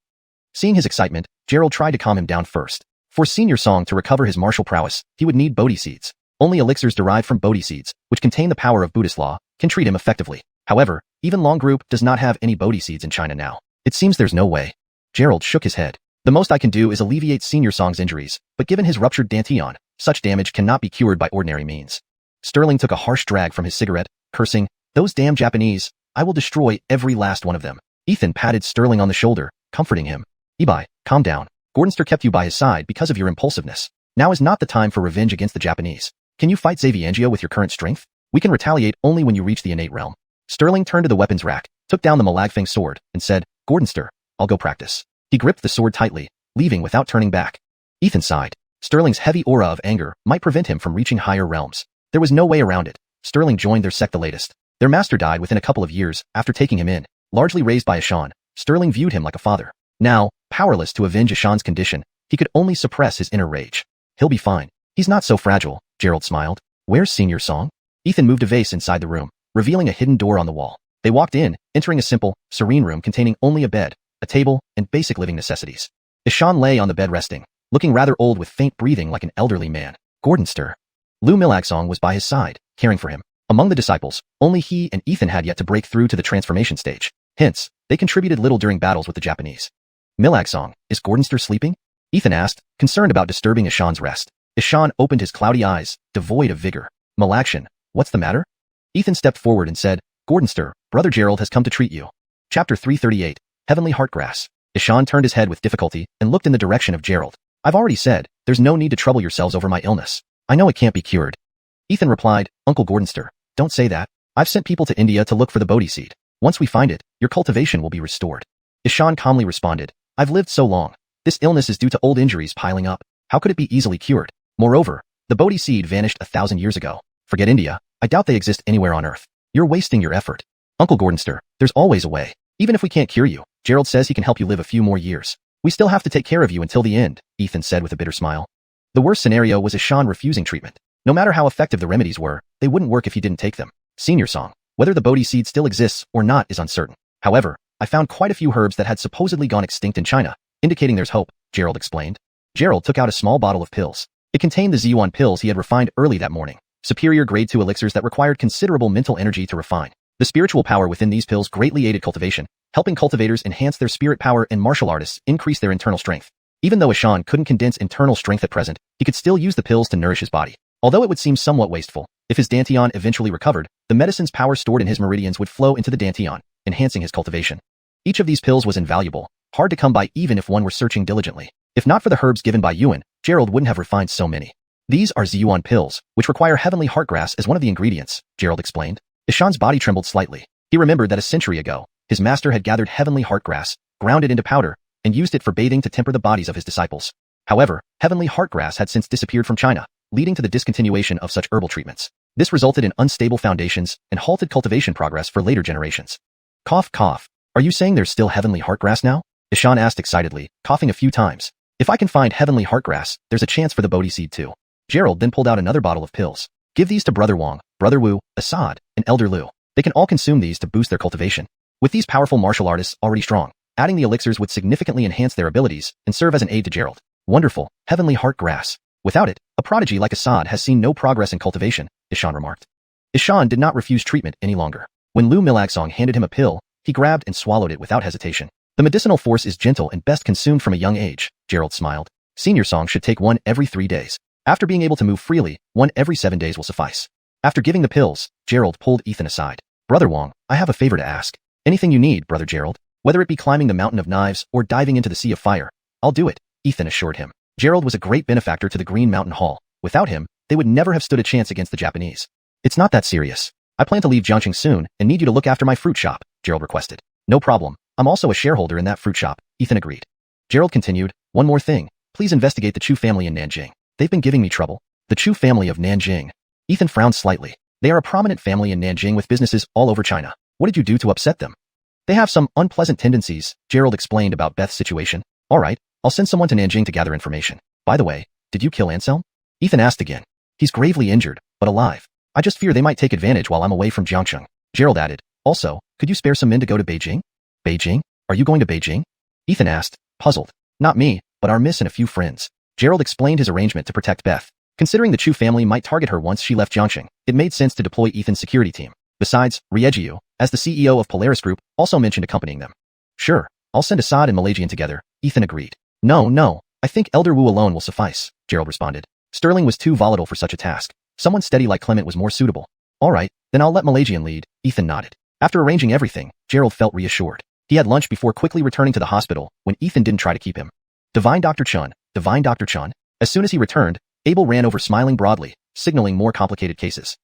Seeing his excitement, Gerald tried to calm him down first. For Senior Song to recover his martial prowess, he would need Bodhi seeds. Only elixirs derived from Bodhi seeds, which contain the power of Buddhist law, can treat him effectively. However, even Long Group does not have any Bodhi seeds in China now. It seems there's no way. Gerald shook his head. The most I can do is alleviate Senior Song's injuries, but given his ruptured dantian, such damage cannot be cured by ordinary means. Sterling took a harsh drag from his cigarette, cursing, those damn Japanese, I will destroy every last one of them. Ethan patted Sterling on the shoulder, comforting him. Ibai, calm down. Gordonster kept you by his side because of your impulsiveness. Now is not the time for revenge against the Japanese. Can you fight Xaviangio with your current strength? We can retaliate only when you reach the innate realm. Sterling turned to the weapons rack, took down the Malagfang sword, and said, Gordonster, I'll go practice. He gripped the sword tightly, leaving without turning back. Ethan sighed. Sterling's heavy aura of anger might prevent him from reaching higher realms. There was no way around it. Sterling joined their sect the latest. Their master died within a couple of years after taking him in. Largely raised by Ashan, Sterling viewed him like a father. Now, powerless to avenge Ashan's condition, he could only suppress his inner rage. He'll be fine. He's not so fragile, Gerald smiled. Where's Senior Song? Ethan moved a vase inside the room, revealing a hidden door on the wall. They walked in, entering a simple, serene room containing only a bed, a table, and basic living necessities. Ashan lay on the bed resting, looking rather old with faint breathing like an elderly man. Gordonster. Lu Milagsong was by his side, caring for him. Among the disciples, only he and Ethan had yet to break through to the transformation stage. Hence, they contributed little during battles with the Japanese. Milagsong, is Gordonster sleeping? Ethan asked, concerned about disturbing Ashan's rest. Ashan opened his cloudy eyes, devoid of vigor. Malakshan, what's the matter? Ethan stepped forward and said, Gordonster, Brother Gerald has come to treat you. Chapter 338, Heavenly Heartgrass. Ashan turned his head with difficulty and looked in the direction of Gerald. I've already said, there's no need to trouble yourselves over my illness. I know it can't be cured. Ethan replied, Uncle Gordonster, don't say that. I've sent people to India to look for the Bodhi seed. Once we find it, your cultivation will be restored. Ashan calmly responded, I've lived so long. This illness is due to old injuries piling up. How could it be easily cured? Moreover, the Bodhi seed vanished 1,000 years ago. Forget India. I doubt they exist anywhere on Earth. You're wasting your effort. Uncle Gordonster, there's always a way. Even if we can't cure you, Gerald says he can help you live a few more years. We still have to take care of you until the end, Ethan said with a bitter smile. The worst scenario was Ashan refusing treatment. No matter how effective the remedies were, they wouldn't work if he didn't take them. Senior Song, whether the Bodhi seed still exists or not is uncertain. However, I found quite a few herbs that had supposedly gone extinct in China, indicating there's hope, Gerald explained. Gerald took out a small bottle of pills. It contained the xuanhuan pills he had refined early that morning, superior grade 2 elixirs that required considerable mental energy to refine. The spiritual power within these pills greatly aided cultivation, helping cultivators enhance their spirit power and martial artists increase their internal strength. Even though Ishan couldn't condense internal strength at present, he could still use the pills to nourish his body. Although it would seem somewhat wasteful, if his dantian eventually recovered, the medicine's power stored in his meridians would flow into the dantian, enhancing his cultivation. Each of these pills was invaluable, hard to come by even if one were searching diligently. If not for the herbs given by Yuan, Gerald wouldn't have refined so many. These are xuanhuan pills, which require heavenly heartgrass as one of the ingredients, Gerald explained. Ishan's body trembled slightly. He remembered that a century ago, his master had gathered heavenly heartgrass, ground it into powder, and used it for bathing to temper the bodies of his disciples. However, heavenly heartgrass had since disappeared from China, leading to the discontinuation of such herbal treatments. This resulted in unstable foundations and halted cultivation progress for later generations. Cough, cough. Are you saying there's still heavenly heartgrass now? Ishan asked excitedly, coughing a few times. If I can find heavenly heartgrass, there's a chance for the Bodhi seed too. Gerald then pulled out another bottle of pills. Give these to Brother Wang, Brother Wu, Assad, and Elder Liu. They can all consume these to boost their cultivation. With these powerful martial artists already strong, adding the elixirs would significantly enhance their abilities and serve as an aid to Gerald. Wonderful, heavenly heartgrass. Without it, a prodigy like Assad has seen no progress in cultivation, Ishan remarked. Ishan did not refuse treatment any longer. When Lu Milagsong handed him a pill, he grabbed and swallowed it without hesitation. The medicinal force is gentle and best consumed from a young age, Gerald smiled. Senior Song should take one every 3 days. After being able to move freely, one every 7 days will suffice. After giving the pills, Gerald pulled Ethan aside. Brother Wang, I have a favor to ask. Anything you need, Brother Gerald. Whether it be climbing the mountain of knives or diving into the sea of fire, I'll do it, Ethan assured him. Gerald was a great benefactor to the Green Mountain Hall. Without him, they would never have stood a chance against the Japanese. It's not that serious. I plan to leave Jiangxing soon and need you to look after my fruit shop, Gerald requested. No problem. I'm also a shareholder in that fruit shop, Ethan agreed. Gerald continued, one more thing. Please investigate the Chu family in Nanjing. They've been giving me trouble. The Chu family of Nanjing. Ethan frowned slightly. They are a prominent family in Nanjing with businesses all over China. What did you do to upset them? They have some unpleasant tendencies, Gerald explained about Beth's situation. All right, I'll send someone to Nanjing to gather information. By the way, did you kill Anselm? Ethan asked again. He's gravely injured, but alive. I just fear they might take advantage while I'm away from Jiangxing. Gerald added, also, could you spare some men to go to Beijing? Beijing? Are you going to Beijing? Ethan asked, puzzled. Not me, but our miss and a few friends. Gerald explained his arrangement to protect Beth. Considering the Chu family might target her once she left Jiangxing, it made sense to deploy Ethan's security team. Besides, Riejiu, as the CEO of Polaris Group, also mentioned accompanying them. Sure, I'll send Assad and Malajian together, Ethan agreed. No, I think Elder Wu alone will suffice, Gerald responded. Sterling was too volatile for such a task. Someone steady like Clement was more suitable. All right, then I'll let Malajian lead, Ethan nodded. After arranging everything, Gerald felt reassured. He had lunch before quickly returning to the hospital when Ethan didn't try to keep him. Divine Dr. Chun, Divine Dr. Chun. As soon as he returned, Abel ran over smiling broadly, signaling more complicated cases.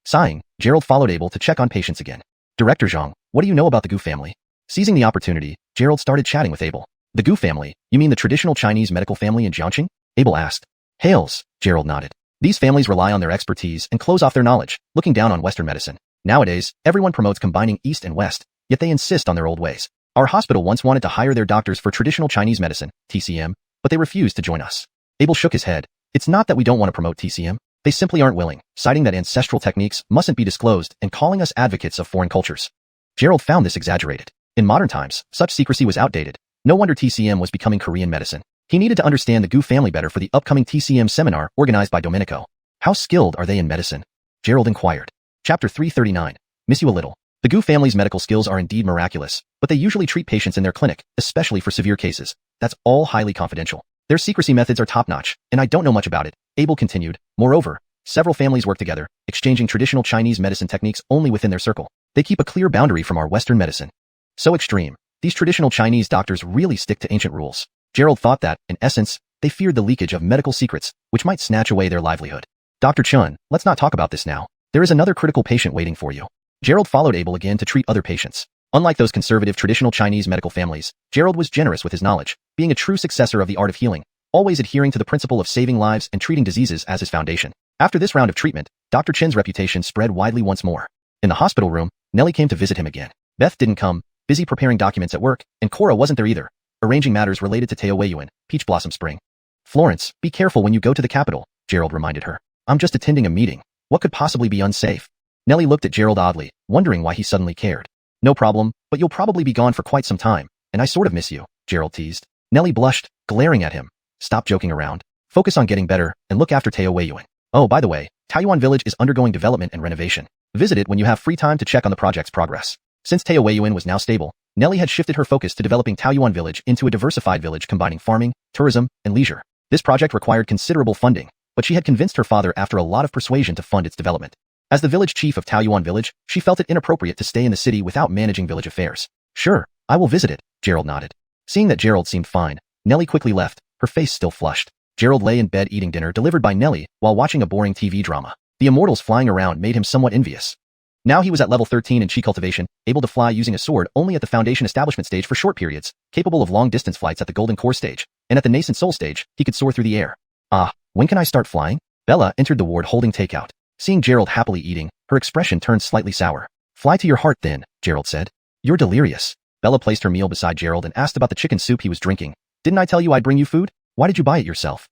Sighing, Gerald followed Abel to check on patients again. Director Zhang, what do you know about the Gu family? Seizing the opportunity, Gerald started chatting with Abel. The Gu family, you mean the traditional Chinese medical family in Jiangxing? Abel asked. Hails, Gerald nodded. These families rely on their expertise and close off their knowledge, looking down on Western medicine. Nowadays, everyone promotes combining East and West, yet they insist on their old ways. Our hospital once wanted to hire their doctors for traditional Chinese medicine, TCM, but they refused to join us. Abel shook his head. It's not that we don't want to promote TCM. They simply aren't willing, citing that ancestral techniques mustn't be disclosed and calling us advocates of foreign cultures. Gerald found this exaggerated. In modern times, such secrecy was outdated. No wonder TCM was becoming Korean medicine. He needed to understand the Gu family better for the upcoming TCM seminar organized by Domenico. How skilled are they in medicine? Gerald inquired. Chapter 339. Miss you a little. The Gu family's medical skills are indeed miraculous, but they usually treat patients in their clinic, especially for severe cases. That's all highly confidential. Their secrecy methods are top-notch, and I don't know much about it, Abel continued. Moreover, several families work together, exchanging traditional Chinese medicine techniques only within their circle. They keep a clear boundary from our Western medicine. So extreme. These traditional Chinese doctors really stick to ancient rules. Gerald thought that, in essence, they feared the leakage of medical secrets, which might snatch away their livelihood. Dr. Chun, let's not talk about this now. There is another critical patient waiting for you. Gerald followed Abel again to treat other patients. Unlike those conservative traditional Chinese medical families, Gerald was generous with his knowledge, being a true successor of the art of healing, always adhering to the principle of saving lives and treating diseases as his foundation. After this round of treatment, Dr. Chen's reputation spread widely once more. In the hospital room, Nellie came to visit him again. Beth didn't come, busy preparing documents at work, and Cora wasn't there either, arranging matters related to Teo Weiyuan, Peach Blossom Spring. Florence, be careful when you go to the capital, Gerald reminded her. I'm just attending a meeting. What could possibly be unsafe? Nellie looked at Gerald oddly, wondering why he suddenly cared. No problem, but you'll probably be gone for quite some time, and I sort of miss you, Gerald teased. Nellie blushed, glaring at him. Stop joking around. Focus on getting better, and look after Teo Weiyuan. Oh, by the way, Taiyuan Village is undergoing development and renovation. Visit it when you have free time to check on the project's progress. Since Teo Weiyuan was now stable, Nellie had shifted her focus to developing Taoyuan Village into a diversified village combining farming, tourism, and leisure. This project required considerable funding, but she had convinced her father after a lot of persuasion to fund its development. As the village chief of Taoyuan Village, she felt it inappropriate to stay in the city without managing village affairs. Sure, I will visit it, Gerald nodded. Seeing that Gerald seemed fine, Nellie quickly left, her face still flushed. Gerald lay in bed eating dinner delivered by Nellie while watching a boring TV drama. The immortals flying around made him somewhat envious. Now he was at level 13 in Chi Cultivation, able to fly using a sword only at the Foundation Establishment stage for short periods, capable of long-distance flights at the Golden Core stage, and at the Nascent Soul stage, he could soar through the air. Ah, when can I start flying? Bella entered the ward holding takeout. Seeing Gerald happily eating, her expression turned slightly sour. Fly to your heart then, Gerald said. You're delirious. Bella placed her meal beside Gerald and asked about the chicken soup he was drinking. Didn't I tell you I'd bring you food? Why did you buy it yourself?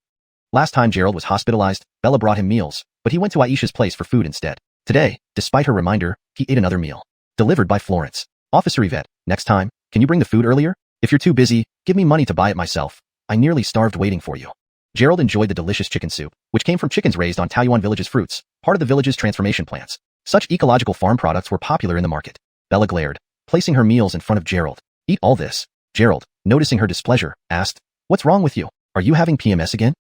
Last time Gerald was hospitalized, Bella brought him meals, but he went to Aisha's place for food instead. Today, despite her reminder, he ate another meal. Delivered by Florence. Officer Yvette, next time, can you bring the food earlier? If you're too busy, give me money to buy it myself. I nearly starved waiting for you. Gerald enjoyed the delicious chicken soup, which came from chickens raised on Taoyuan Village's fruits, part of the village's transformation plants. Such ecological farm products were popular in the market. Bella glared, placing her meals in front of Gerald. Eat all this. Gerald, noticing her displeasure, asked, What's wrong with you? Are you having PMS again?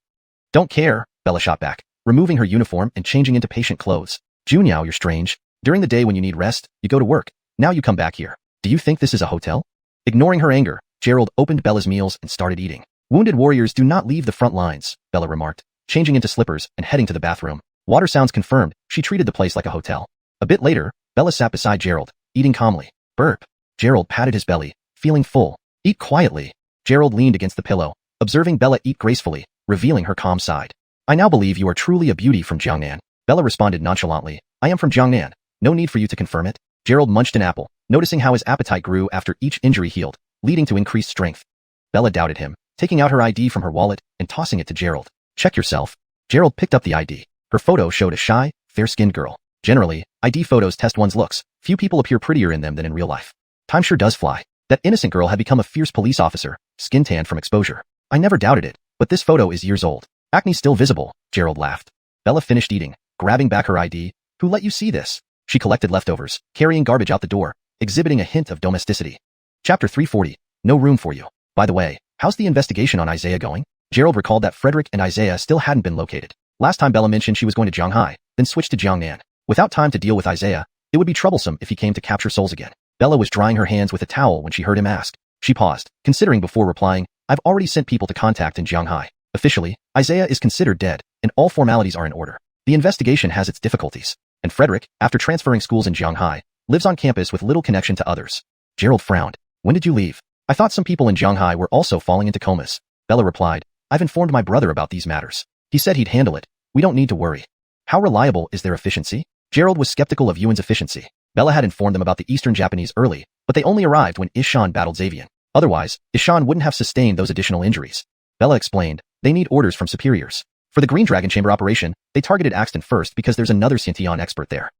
Don't care, Bella shot back, removing her uniform and changing into patient clothes. Junyao, you're strange. During the day when you need rest, you go to work. Now you come back here. Do you think this is a hotel? Ignoring her anger, Gerald opened Bella's meals and started eating. Wounded warriors do not leave the front lines, Bella remarked, changing into slippers and heading to the bathroom. Water sounds confirmed, she treated the place like a hotel. A bit later, Bella sat beside Gerald, eating calmly. Burp. Gerald patted his belly, feeling full. Eat quietly. Gerald leaned against the pillow, observing Bella eat gracefully, revealing her calm side. I now believe you are truly a beauty from Jiangnan. Bella responded nonchalantly. I am from Jiangnan. No need for you to confirm it. Gerald munched an apple, noticing how his appetite grew after each injury healed, leading to increased strength. Bella doubted him, taking out her ID from her wallet and tossing it to Gerald. Check yourself. Gerald picked up the ID. Her photo showed a shy, fair-skinned girl. Generally, ID photos test one's looks. Few people appear prettier in them than in real life. Time sure does fly. That innocent girl had become a fierce police officer, skin tanned from exposure. I never doubted it, but this photo is years old. Acne still visible, Gerald laughed. Bella finished eating, grabbing back her ID. Who let you see this? She collected leftovers, carrying garbage out the door, exhibiting a hint of domesticity. Chapter 340. No room for you. By the way, how's the investigation on Isaiah going? Gerald recalled that Frederick and Isaiah still hadn't been located. Last time Bella mentioned she was going to Shanghai, then switched to Jiangnan. Without time to deal with Isaiah, it would be troublesome if he came to capture souls again. Bella was drying her hands with a towel when she heard him ask. She paused, considering before replying, I've already sent people to contact in Shanghai. Officially, Isaiah is considered dead, and all formalities are in order. The investigation has its difficulties. And Frederick, after transferring schools in Shanghai, lives on campus with little connection to others. Gerald frowned. When did you leave? I thought some people in Shanghai were also falling into comas. Bella replied, I've informed my brother about these matters. He said he'd handle it. We don't need to worry. How reliable is their efficiency? Gerald was skeptical of Yuan's efficiency. Bella had informed them about the Eastern Japanese early, but they only arrived when Ishan battled Xavian. Otherwise, Ishan wouldn't have sustained those additional injuries. Bella explained, they need orders from superiors. For the Green Dragon Chamber operation, they targeted Axton first because there's another Xiantian expert there.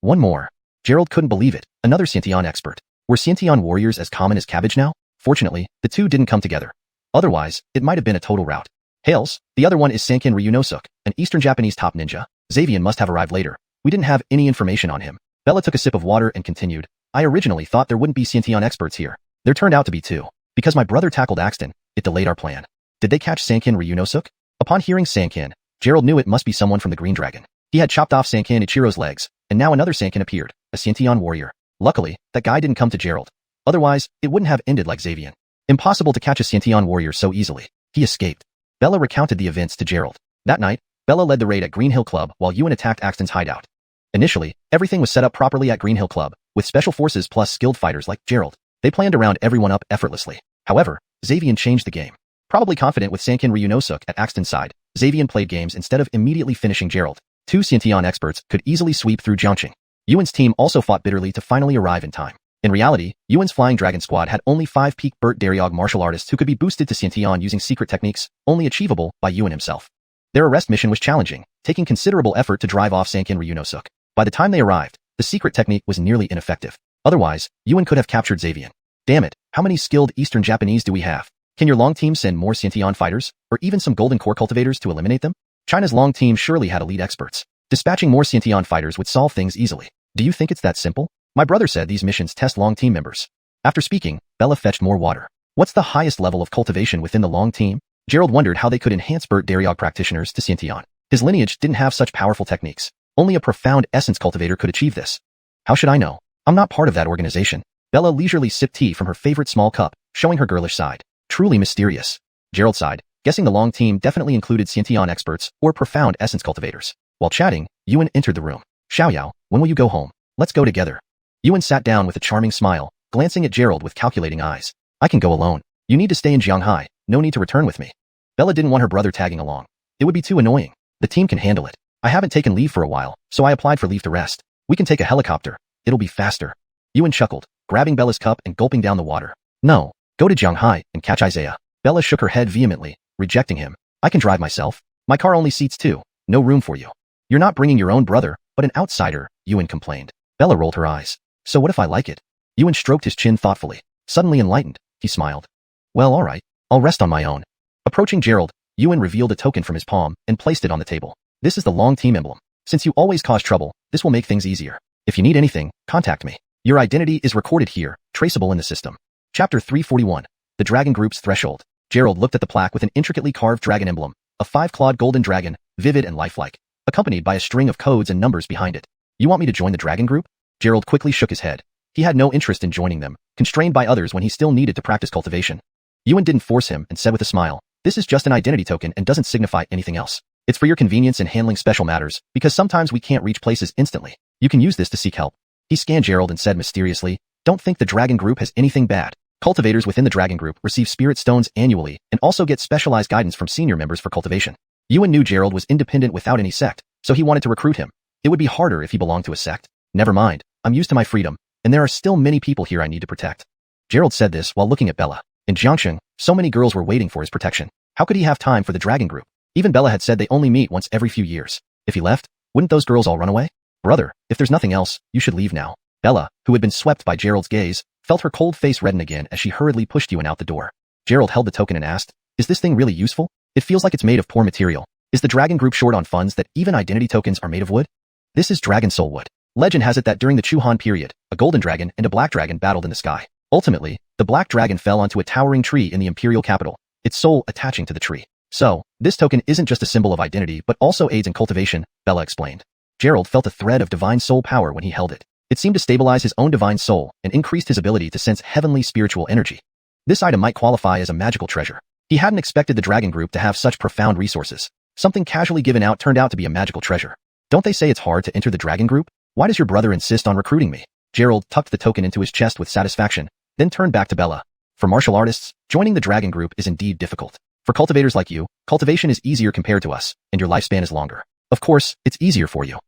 One more. Gerald couldn't believe it. Another Xiantian expert. Were Xiantian warriors as common as cabbage now? Fortunately, the two didn't come together. Otherwise, it might have been a total rout. Hails, the other one is Sankin Ryunosuk, an Eastern Japanese top ninja. Xavian must have arrived later. We didn't have any information on him. Bella took a sip of water and continued, I originally thought there wouldn't be Xiantian experts here. There turned out to be two. Because my brother tackled Axton, it delayed our plan. Did they catch Sankin Ryunosuk? Upon hearing Sankin, Gerald knew it must be someone from the Green Dragon. He had chopped off Sankin Ichiro's legs, and now another Sankin appeared, a Xiantian warrior. Luckily, that guy didn't come to Gerald. Otherwise, it wouldn't have ended like Xavian. Impossible to catch a Xiantian warrior so easily. He escaped. Bella recounted the events to Gerald. That night, Bella led the raid at Green Hill Club while Yuan attacked Axton's hideout. Initially, everything was set up properly at Green Hill Club, with special forces plus skilled fighters like Gerald. They planned to round everyone up effortlessly. However, Xavian changed the game. Probably confident with Sankin Ryunosuk at Axton's side, Xavian played games instead of immediately finishing Gerald. Two Xiantian experts could easily sweep through Jiangqing. Yuan's team also fought bitterly to finally arrive in time. In reality, Yuan's Flying Dragon Squad had only 5 peak Burt Daryog martial artists who could be boosted to Xiantian using secret techniques, only achievable by Yuan himself. Their arrest mission was challenging, taking considerable effort to drive off Sankin Ryunosuk. By the time they arrived, the secret technique was nearly ineffective. Otherwise, Yuan could have captured Xavian. Damn it, how many skilled Eastern Japanese do we have? Can your Long team send more Xiantian fighters, or even some Golden Core cultivators to eliminate them? China's Long team surely had elite experts. Dispatching more Xiantian fighters would solve things easily. Do you think it's that simple? My brother said these missions test Long team members. After speaking, Bella fetched more water. What's the highest level of cultivation within the Long team? Gerald wondered how they could enhance Bert Dariog practitioners to Xiantian. His lineage didn't have such powerful techniques. Only a profound essence cultivator could achieve this. How should I know? I'm not part of that organization. Bella leisurely sipped tea from her favorite small cup, showing her girlish side. Truly mysterious. Gerald sighed, guessing the Long team definitely included Xiantian experts or profound essence cultivators. While chatting, Yuan entered the room. Xiaoyao, when will you go home? Let's go together. Yuan sat down with a charming smile, glancing at Gerald with calculating eyes. I can go alone. You need to stay in Jianghai, no need to return with me. Bella didn't want her brother tagging along. It would be too annoying. The team can handle it. I haven't taken leave for a while, so I applied for leave to rest. We can take a helicopter. It'll be faster. Yuan chuckled, grabbing Bella's cup and gulping down the water. No, go to Jianghai and catch Isaiah. Bella shook her head vehemently, rejecting him. I can drive myself. My car only seats two. No room for you. You're not bringing your own brother, but an outsider, Yuan complained. Bella rolled her eyes. So what if I like it? Yuan stroked his chin thoughtfully. Suddenly enlightened, he smiled. Well, all right. I'll rest on my own. Approaching Gerald, Yuan revealed a token from his palm and placed it on the table. This is the Long team emblem. Since you always cause trouble, this will make things easier. If you need anything, contact me. Your identity is recorded here, traceable in the system. Chapter 341. The Dragon Group's Threshold. Gerald looked at the plaque with an intricately carved dragon emblem, a 5-clawed golden dragon, vivid and lifelike, accompanied by a string of codes and numbers behind it. You want me to join the Dragon Group? Gerald quickly shook his head. He had no interest in joining them, constrained by others when he still needed to practice cultivation. Yuan didn't force him and said with a smile, this is just an identity token and doesn't signify anything else. It's for your convenience in handling special matters, because sometimes we can't reach places instantly. You can use this to seek help. He scanned Gerald and said mysteriously, don't think the Dragon Group has anything bad. Cultivators within the Dragon Group receive spirit stones annually and also get specialized guidance from senior members for cultivation. Yuan knew Gerald was independent without any sect, so he wanted to recruit him. It would be harder if he belonged to a sect. Never mind, I'm used to my freedom, and there are still many people here I need to protect. Gerald said this while looking at Bella. In Jiangsheng, so many girls were waiting for his protection. How could he have time for the Dragon Group? Even Bella had said they only meet once every few years. If he left, wouldn't those girls all run away? Brother, if there's nothing else, you should leave now. Bella, who had been swept by Gerald's gaze, felt her cold face redden again as she hurriedly pushed Yuan out the door. Gerald held the token and asked, is this thing really useful? It feels like it's made of poor material. Is the Dragon Group short on funds that even identity tokens are made of wood? This is Dragon Soul Wood. Legend has it that during the Xuanhuan period, a golden dragon and a black dragon battled in the sky. Ultimately, the black dragon fell onto a towering tree in the imperial capital, its soul attaching to the tree. So, this token isn't just a symbol of identity but also aids in cultivation, Bella explained. Gerald felt a thread of divine soul power when he held it. It seemed to stabilize his own divine soul and increased his ability to sense heavenly spiritual energy. This item might qualify as a magical treasure. He hadn't expected the Dragon Group to have such profound resources. Something casually given out turned out to be a magical treasure. Don't they say it's hard to enter the Dragon Group? Why does your brother insist on recruiting me? Gerald tucked the token into his chest with satisfaction, then turned back to Bella. For martial artists, joining the Dragon Group is indeed difficult. For cultivators like you, cultivation is easier compared to us, and your lifespan is longer. Of course, it's easier for you.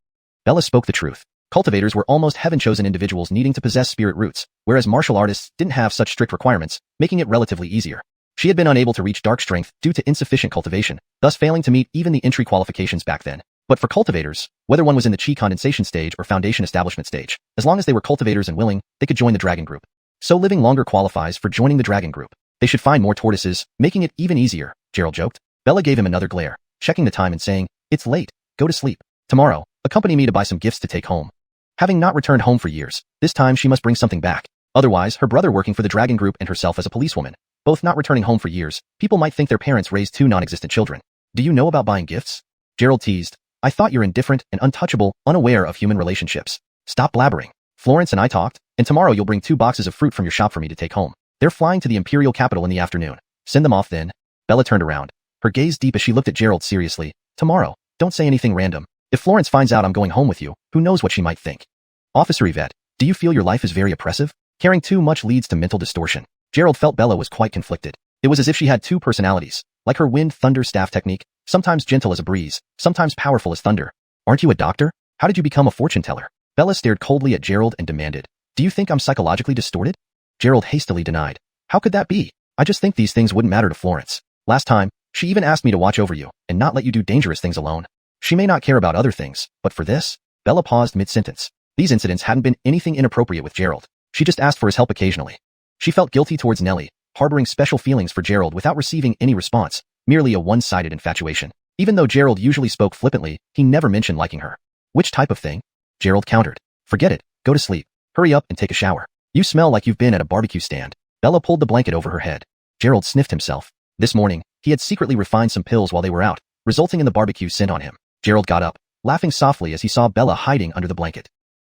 Bella spoke the truth. Cultivators were almost heaven-chosen individuals needing to possess spirit roots, whereas martial artists didn't have such strict requirements, making it relatively easier. She had been unable to reach dark strength due to insufficient cultivation, thus failing to meet even the entry qualifications back then. But for cultivators, whether one was in the Qi condensation stage or foundation establishment stage, as long as they were cultivators and willing, they could join the Dragon Group. So living longer qualifies for joining the Dragon Group. They should find more tortoises, making it even easier, Gerald joked. Bella gave him another glare, checking the time and saying, it's late, go to sleep. Tomorrow, accompany me to buy some gifts to take home. Having not returned home for years, this time she must bring something back. Otherwise, her brother working for the Dragon Group and herself as a policewoman, both not returning home for years, people might think their parents raised two non-existent children. Do you know about buying gifts? Gerald teased. I thought you're indifferent and untouchable, unaware of human relationships. Stop blabbering. Florence and I talked, and tomorrow you'll bring 2 boxes of fruit from your shop for me to take home. They're flying to the imperial capital in the afternoon. Send them off then. Bella turned around, her gaze deep as she looked at Gerald seriously. Tomorrow, don't say anything random. If Florence finds out I'm going home with you, who knows what she might think. Officer Yvette, do you feel your life is very oppressive? Caring too much leads to mental distortion. Gerald felt Bella was quite conflicted. It was as if she had 2 personalities, like her wind-thunder staff technique, sometimes gentle as a breeze, sometimes powerful as thunder. Aren't you a doctor? How did you become a fortune teller? Bella stared coldly at Gerald and demanded, do you think I'm psychologically distorted? Gerald hastily denied. How could that be? I just think these things wouldn't matter to Florence. Last time, she even asked me to watch over you and not let you do dangerous things alone. She may not care about other things, but for this? Bella paused mid-sentence. These incidents hadn't been anything inappropriate with Gerald. She just asked for his help occasionally. She felt guilty towards Nellie, harboring special feelings for Gerald without receiving any response, merely a one-sided infatuation. Even though Gerald usually spoke flippantly, he never mentioned liking her. Which type of thing? Gerald countered. Forget it, go to sleep. Hurry up and take a shower. You smell like you've been at a barbecue stand. Bella pulled the blanket over her head. Gerald sniffed himself. This morning, he had secretly refined some pills while they were out, resulting in the barbecue scent on him. Gerald got up, laughing softly as he saw Bella hiding under the blanket.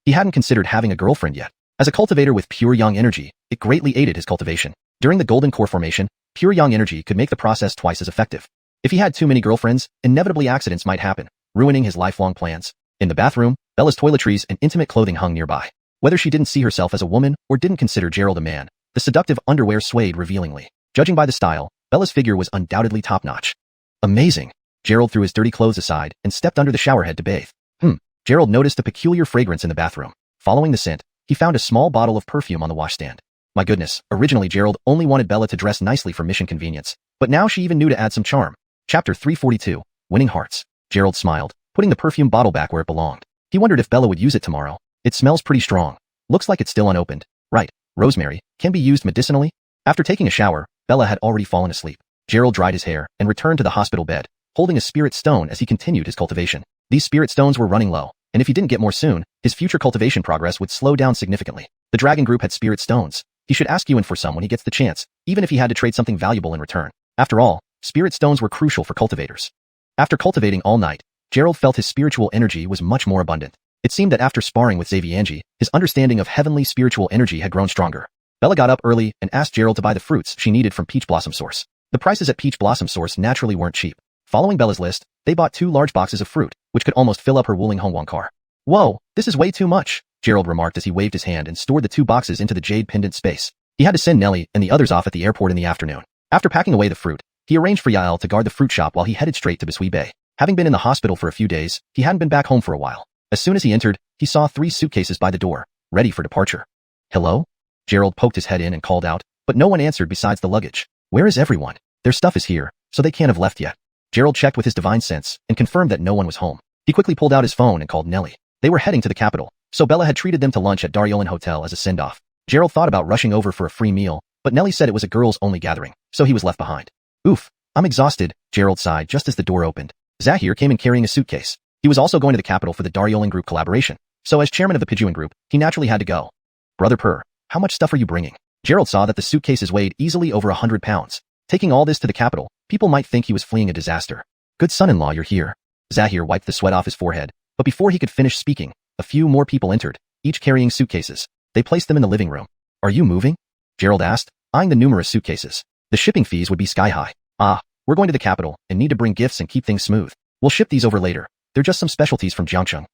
He hadn't considered having a girlfriend yet. As a cultivator with pure yang energy, it greatly aided his cultivation. During the golden core formation, pure yang energy could make the process twice as effective. If he had too many girlfriends, inevitably accidents might happen, ruining his lifelong plans. In the bathroom, Bella's toiletries and intimate clothing hung nearby. Whether she didn't see herself as a woman or didn't consider Gerald a man, the seductive underwear swayed revealingly. Judging by the style, Bella's figure was undoubtedly top-notch. Amazing. Gerald threw his dirty clothes aside and stepped under the showerhead to bathe. Gerald noticed a peculiar fragrance in the bathroom. Following the scent, he found a small bottle of perfume on the washstand. My goodness, originally Gerald only wanted Bella to dress nicely for mission convenience, but now she even knew to add some charm. Chapter 342, Winning Hearts. Gerald smiled, putting the perfume bottle back where it belonged. He wondered if Bella would use it tomorrow. It smells pretty strong. Looks like it's still unopened. Right, rosemary, can be used medicinally? After taking a shower, Bella had already fallen asleep. Gerald dried his hair and returned to the hospital bed, holding a spirit stone as he continued his cultivation. These spirit stones were running low, and if he didn't get more soon, his future cultivation progress would slow down significantly. The dragon group had spirit stones. He should ask Yuan for some when he gets the chance, even if he had to trade something valuable in return. After all, spirit stones were crucial for cultivators. After cultivating all night, Gerald felt his spiritual energy was much more abundant. It seemed that after sparring with Xuanhuan, his understanding of heavenly spiritual energy had grown stronger. Bella got up early and asked Gerald to buy the fruits she needed from Peach Blossom Source. The prices at Peach Blossom Source naturally weren't cheap. Following Bella's list, they bought 2 large boxes of fruit, which could almost fill up her xuanhuan car. Whoa, this is way too much, Gerald remarked as he waved his hand and stored the 2 boxes into the jade pendant space. He had to send Nellie and the others off at the airport in the afternoon. After packing away the fruit, he arranged for Yael to guard the fruit shop while he headed straight to Bisui Bay. Having been in the hospital for a few days, he hadn't been back home for a while. As soon as he entered, he saw 3 suitcases by the door, ready for departure. Hello? Gerald poked his head in and called out, but no one answered besides the luggage. Where is everyone? Their stuff is here, so they can't have left yet. Gerald checked with his divine sense and confirmed that no one was home. He quickly pulled out his phone and called Nellie. They were heading to the capital, so Bella had treated them to lunch at Daryolan Hotel as a send-off. Gerald thought about rushing over for a free meal, but Nellie said it was a girls-only gathering, so he was left behind. Oof, I'm exhausted, Gerald sighed just as the door opened. Zahir came in carrying a suitcase. He was also going to the capital for the Daryolan group collaboration, so as chairman of the Pijuan group, he naturally had to go. Brother Purr, how much stuff are you bringing? Gerald saw that the suitcases weighed easily over 100 pounds. Taking all this to the capital, people might think he was fleeing a disaster. Good son-in-law, you're here. Zahir wiped the sweat off his forehead, but before he could finish speaking, a few more people entered, each carrying suitcases. They placed them in the living room. Are you moving? Gerald asked, eyeing the numerous suitcases. The shipping fees would be sky-high. We're going to the capital and need to bring gifts and keep things smooth. We'll ship these over later. They're just some specialties from Jiangcheng.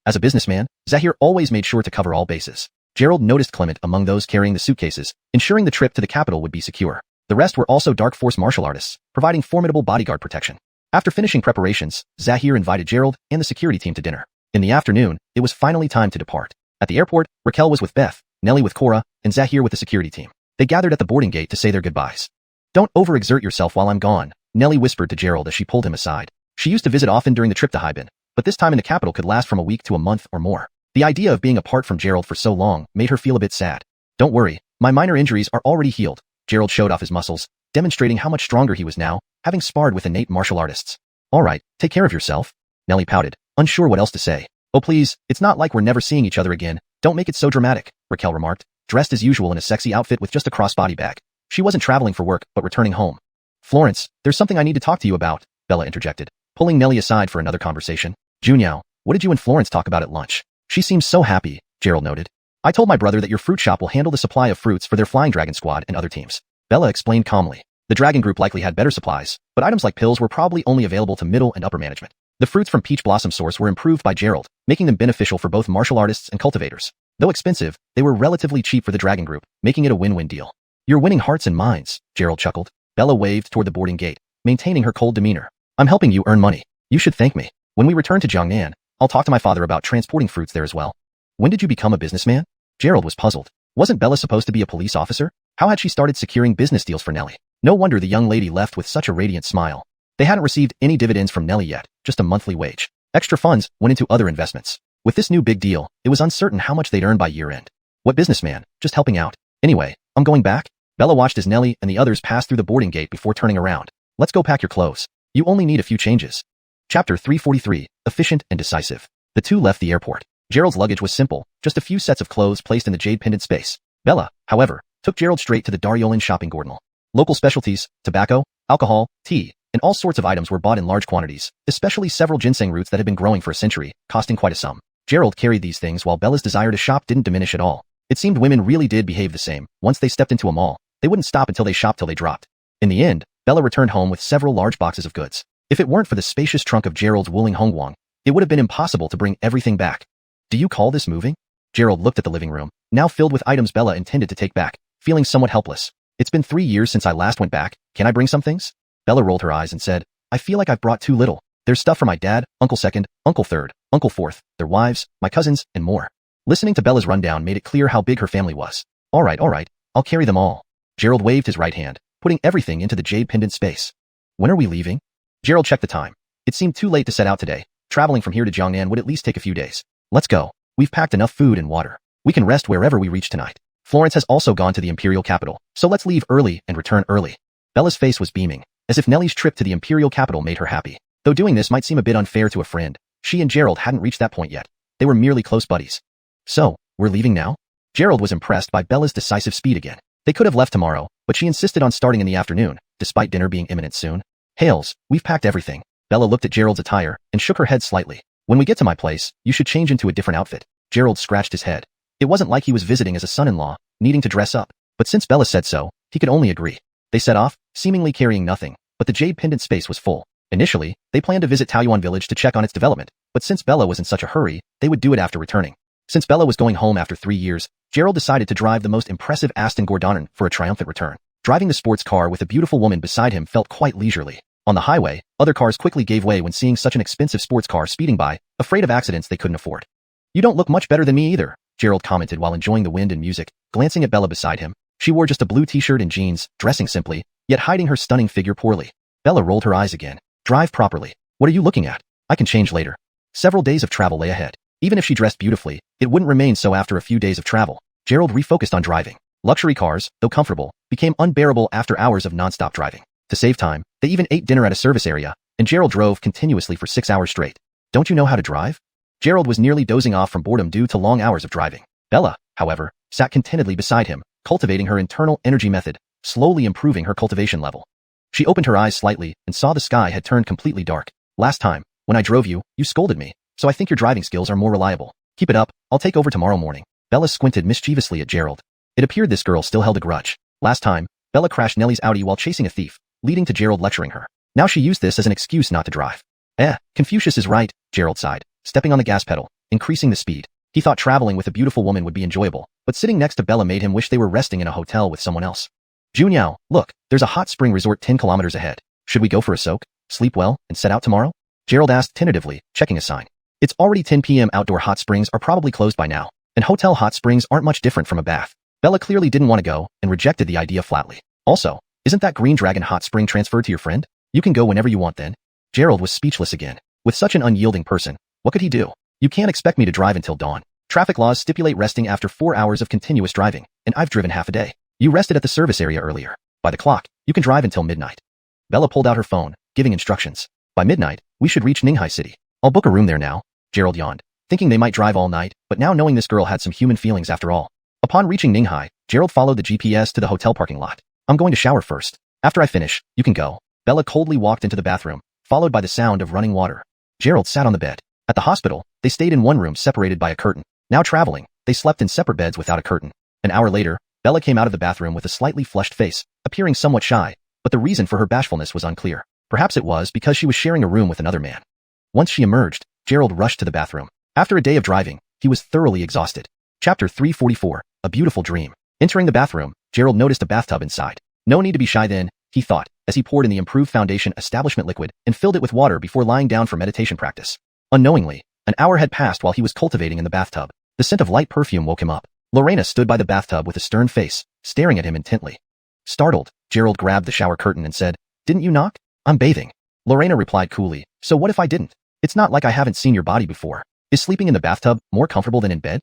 As a businessman, Zahir always made sure to cover all bases. Gerald noticed Clement among those carrying the suitcases, ensuring the trip to the capital would be secure. The rest were also Dark Force martial artists, providing formidable bodyguard protection. After finishing preparations, Zahir invited Gerald and the security team to dinner. In the afternoon, it was finally time to depart. At the airport, Raquel was with Beth, Nellie with Cora, and Zahir with the security team. They gathered at the boarding gate to say their goodbyes. Don't overexert yourself while I'm gone, Nellie whispered to Gerald as she pulled him aside. She used to visit often during the trip to Haibin, but this time in the capital could last from a week to a month or more. The idea of being apart from Gerald for so long made her feel a bit sad. Don't worry, my minor injuries are already healed. Gerald showed off his muscles, demonstrating how much stronger he was now, having sparred with innate martial artists. All right, take care of yourself. Nellie pouted, unsure what else to say. Oh please, it's not like we're never seeing each other again. Don't make it so dramatic, Raquel remarked, dressed as usual in a sexy outfit with just a crossbody bag. She wasn't traveling for work, but returning home. Florence, there's something I need to talk to you about, Bella interjected, pulling Nellie aside for another conversation. Junyao, what did you and Florence talk about at lunch? She seems so happy, Gerald noted. I told my brother that your fruit shop will handle the supply of fruits for their Flying Dragon squad and other teams. Bella explained calmly. The Dragon group likely had better supplies, but items like pills were probably only available to middle and upper management. The fruits from Peach Blossom Source were improved by Gerald, making them beneficial for both martial artists and cultivators. Though expensive, they were relatively cheap for the Dragon group, making it a win-win deal. You're winning hearts and minds, Gerald chuckled. Bella waved toward the boarding gate, maintaining her cold demeanor. I'm helping you earn money. You should thank me. When we return to Jiangnan, I'll talk to my father about transporting fruits there as well. When did you become a businessman? Gerald was puzzled. Wasn't Bella supposed to be a police officer? How had she started securing business deals for Nellie? No wonder the young lady left with such a radiant smile. They hadn't received any dividends from Nellie yet, just a monthly wage. Extra funds went into other investments. With this new big deal, it was uncertain how much they'd earn by year-end. What businessman? Just helping out. Anyway, I'm going back. Bella watched as Nellie and the others passed through the boarding gate before turning around. Let's go pack your clothes. You only need a few changes. Chapter 343, Efficient and Decisive. The two left the airport. Gerald's luggage was simple, just a few sets of clothes placed in the jade pendant space. Bella, however, took Gerald straight to the Daryolan shopping gordonal. Local specialties, tobacco, alcohol, tea, and all sorts of items were bought in large quantities, especially several ginseng roots that had been growing for a century, costing quite a sum. Gerald carried these things while Bella's desire to shop didn't diminish at all. It seemed women really did behave the same. Once they stepped into a mall, they wouldn't stop until they shopped till they dropped. In the end, Bella returned home with several large boxes of goods. If it weren't for the spacious trunk of Gerald's wooling xuanhuan, it would have been impossible to bring everything back. Do you call this moving? Gerald looked at the living room, now filled with items Bella intended to take back, feeling somewhat helpless. It's been 3 years since I last went back. Can I bring some things? Bella rolled her eyes and said, I feel like I've brought too little. There's stuff for my dad, uncle second, uncle third, uncle fourth, their wives, my cousins, and more. Listening to Bella's rundown made it clear how big her family was. All right, I'll carry them all. Gerald waved his right hand, putting everything into the jade pendant space. When are we leaving? Gerald checked the time. It seemed too late to set out today. Traveling from here to Jiangnan would at least take a few days. Let's go. We've packed enough food and water. We can rest wherever we reach tonight. Florence has also gone to the imperial capital, so let's leave early and return early. Bella's face was beaming, as if Nellie's trip to the imperial capital made her happy. Though doing this might seem a bit unfair to a friend, she and Gerald hadn't reached that point yet. They were merely close buddies. So, we're leaving now? Gerald was impressed by Bella's decisive speed again. They could have left tomorrow, but she insisted on starting in the afternoon, despite dinner being imminent soon. Hales, we've packed everything. Bella looked at Gerald's attire and shook her head slightly. When we get to my place, you should change into a different outfit. Gerald scratched his head. It wasn't like he was visiting as a son-in-law, needing to dress up. But since Bella said so, he could only agree. They set off, seemingly carrying nothing, but the jade pendant space was full. Initially, they planned to visit Taoyuan village to check on its development, but since Bella was in such a hurry, they would do it after returning. Since Bella was going home after 3 years, Gerald decided to drive the most impressive Aston Gordonan for a triumphant return. Driving the sports car with a beautiful woman beside him felt quite leisurely. On the highway, other cars quickly gave way when seeing such an expensive sports car speeding by, afraid of accidents they couldn't afford. You don't look much better than me either, Gerald commented while enjoying the wind and music, glancing at Bella beside him. She wore just a blue t-shirt and jeans, dressing simply, yet hiding her stunning figure poorly. Bella rolled her eyes again. Drive properly. What are you looking at? I can change later. Several days of travel lay ahead. Even if she dressed beautifully, it wouldn't remain so after a few days of travel. Gerald refocused on driving. Luxury cars, though comfortable, became unbearable after hours of non-stop driving. To save time, they even ate dinner at a service area, and Gerald drove continuously for 6 hours straight. Don't you know how to drive? Gerald was nearly dozing off from boredom due to long hours of driving. Bella, however, sat contentedly beside him, cultivating her internal energy method, slowly improving her cultivation level. She opened her eyes slightly and saw the sky had turned completely dark. Last time, when I drove you, you scolded me, so I think your driving skills are more reliable. Keep it up, I'll take over tomorrow morning. Bella squinted mischievously at Gerald. It appeared this girl still held a grudge. Last time, Bella crashed Nellie's Audi while chasing a thief, leading to Gerald lecturing her. Now she used this as an excuse not to drive. Confucius is right, Gerald sighed, stepping on the gas pedal, increasing the speed. He thought traveling with a beautiful woman would be enjoyable, but sitting next to Bella made him wish they were resting in a hotel with someone else. Junyao, look, there's a hot spring resort 10 kilometers ahead. Should we go for a soak, sleep well, and set out tomorrow? Gerald asked tentatively, checking a sign. It's already 10 p.m. Outdoor hot springs are probably closed by now, and hotel hot springs aren't much different from a bath. Bella clearly didn't want to go and rejected the idea flatly. Also, isn't that Green Dragon hot spring transferred to your friend? You can go whenever you want then. Gerald was speechless again. With such an unyielding person, what could he do? You can't expect me to drive until dawn. Traffic laws stipulate resting after 4 hours of continuous driving, and I've driven half a day. You rested at the service area earlier. By the clock, you can drive until midnight. Bella pulled out her phone, giving instructions. By midnight, we should reach Ninghai City. I'll book a room there now. Gerald yawned, thinking they might drive all night, but now knowing this girl had some human feelings after all. Upon reaching Ninghai, Gerald followed the GPS to the hotel parking lot. I'm going to shower first. After I finish, you can go. Bella coldly walked into the bathroom, followed by the sound of running water. Gerald sat on the bed. At the hospital, they stayed in one room separated by a curtain. Now traveling, they slept in separate beds without a curtain. An hour later, Bella came out of the bathroom with a slightly flushed face, appearing somewhat shy, but the reason for her bashfulness was unclear. Perhaps it was because she was sharing a room with another man. Once she emerged, Gerald rushed to the bathroom. After a day of driving, he was thoroughly exhausted. Chapter 344, A Beautiful Dream. Entering the bathroom, Gerald noticed a bathtub inside. No need to be shy then, he thought, as he poured in the improved foundation establishment liquid and filled it with water before lying down for meditation practice. Unknowingly, an hour had passed while he was cultivating in the bathtub. The scent of light perfume woke him up. Lorena stood by the bathtub with a stern face, staring at him intently. Startled, Gerald grabbed the shower curtain and said, "Didn't you knock? I'm bathing." Lorena replied coolly, "So what if I didn't? It's not like I haven't seen your body before. Is sleeping in the bathtub more comfortable than in bed?"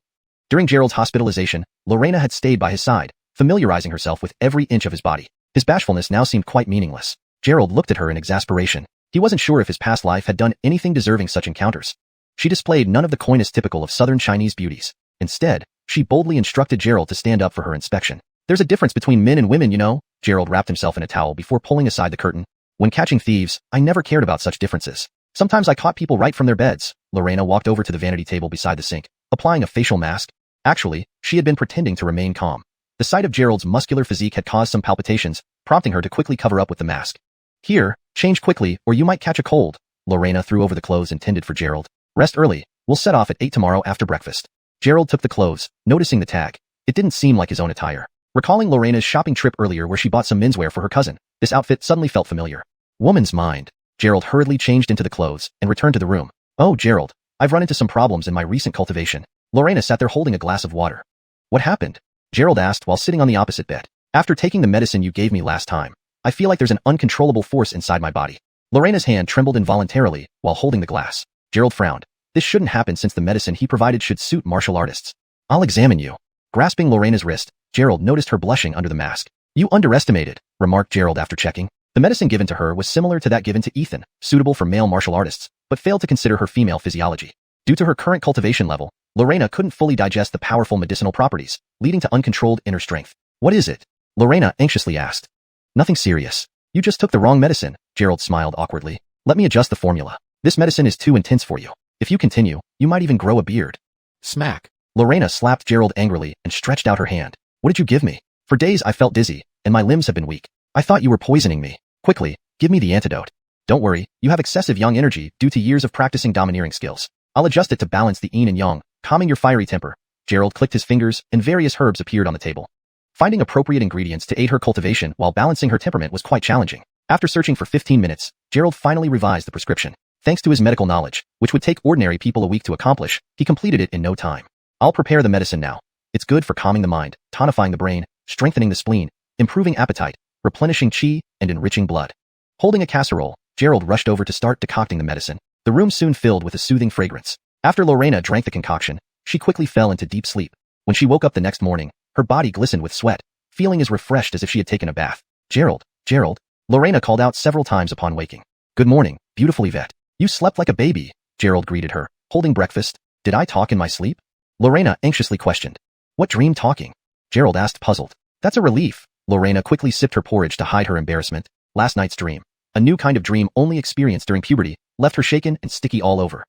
During Gerald's hospitalization, Lorena had stayed by his side, familiarizing herself with every inch of his body. His bashfulness now seemed quite meaningless. Gerald looked at her in exasperation. He wasn't sure if his past life had done anything deserving such encounters. She displayed none of the coyness typical of southern Chinese beauties. Instead, she boldly instructed Gerald to stand up for her inspection. There's a difference between men and women, you know. Gerald wrapped himself in a towel before pulling aside the curtain. When catching thieves, I never cared about such differences. Sometimes I caught people right from their beds. Lorena walked over to the vanity table beside the sink, applying a facial mask. Actually, she had been pretending to remain calm. The sight of Gerald's muscular physique had caused some palpitations, prompting her to quickly cover up with the mask. Here, change quickly or you might catch a cold. Lorena threw over the clothes intended for Gerald. Rest early. We'll set off at 8 tomorrow after breakfast. Gerald took the clothes, noticing the tag. It didn't seem like his own attire. Recalling Lorena's shopping trip earlier where she bought some menswear for her cousin, this outfit suddenly felt familiar. Woman's mind. Gerald hurriedly changed into the clothes and returned to the room. Oh, Gerald, I've run into some problems in my recent cultivation. Lorena sat there holding a glass of water. What happened? Gerald asked while sitting on the opposite bed. After taking the medicine you gave me last time, I feel like there's an uncontrollable force inside my body. Lorena's hand trembled involuntarily while holding the glass. Gerald frowned. This shouldn't happen since the medicine he provided should suit martial artists. I'll examine you. Grasping Lorena's wrist, Gerald noticed her blushing under the mask. You underestimated, remarked Gerald after checking. The medicine given to her was similar to that given to Ethan, suitable for male martial artists, but failed to consider her female physiology. Due to her current cultivation level, Lorena couldn't fully digest the powerful medicinal properties, leading to uncontrolled inner strength. What is it? Lorena anxiously asked. Nothing serious. You just took the wrong medicine, Gerald smiled awkwardly. Let me adjust the formula. This medicine is too intense for you. If you continue, you might even grow a beard. Smack. Lorena slapped Gerald angrily and stretched out her hand. What did you give me? For days I felt dizzy, and my limbs have been weak. I thought you were poisoning me. Quickly, give me the antidote. Don't worry, you have excessive yang energy due to years of practicing domineering skills. I'll adjust it to balance the yin and yang, calming your fiery temper. Gerald clicked his fingers, and various herbs appeared on the table. Finding appropriate ingredients to aid her cultivation while balancing her temperament was quite challenging. After searching for 15 minutes, Gerald finally revised the prescription. Thanks to his medical knowledge, which would take ordinary people a week to accomplish, he completed it in no time. I'll prepare the medicine now. It's good for calming the mind, tonifying the brain, strengthening the spleen, improving appetite, replenishing qi, and enriching blood. Holding a casserole, Gerald rushed over to start decocting the medicine. The room soon filled with a soothing fragrance. After Lorena drank the concoction, she quickly fell into deep sleep. When she woke up the next morning, her body glistened with sweat, feeling as refreshed as if she had taken a bath. Gerald, Gerald, Lorena called out several times upon waking. Good morning, beautiful Yvette. You slept like a baby, Gerald greeted her, holding breakfast. Did I talk in my sleep? Lorena anxiously questioned. What dream talking? Gerald asked puzzled. That's a relief. Lorena quickly sipped her porridge to hide her embarrassment. Last night's dream, a new kind of dream only experienced during puberty, left her shaken and sticky all over.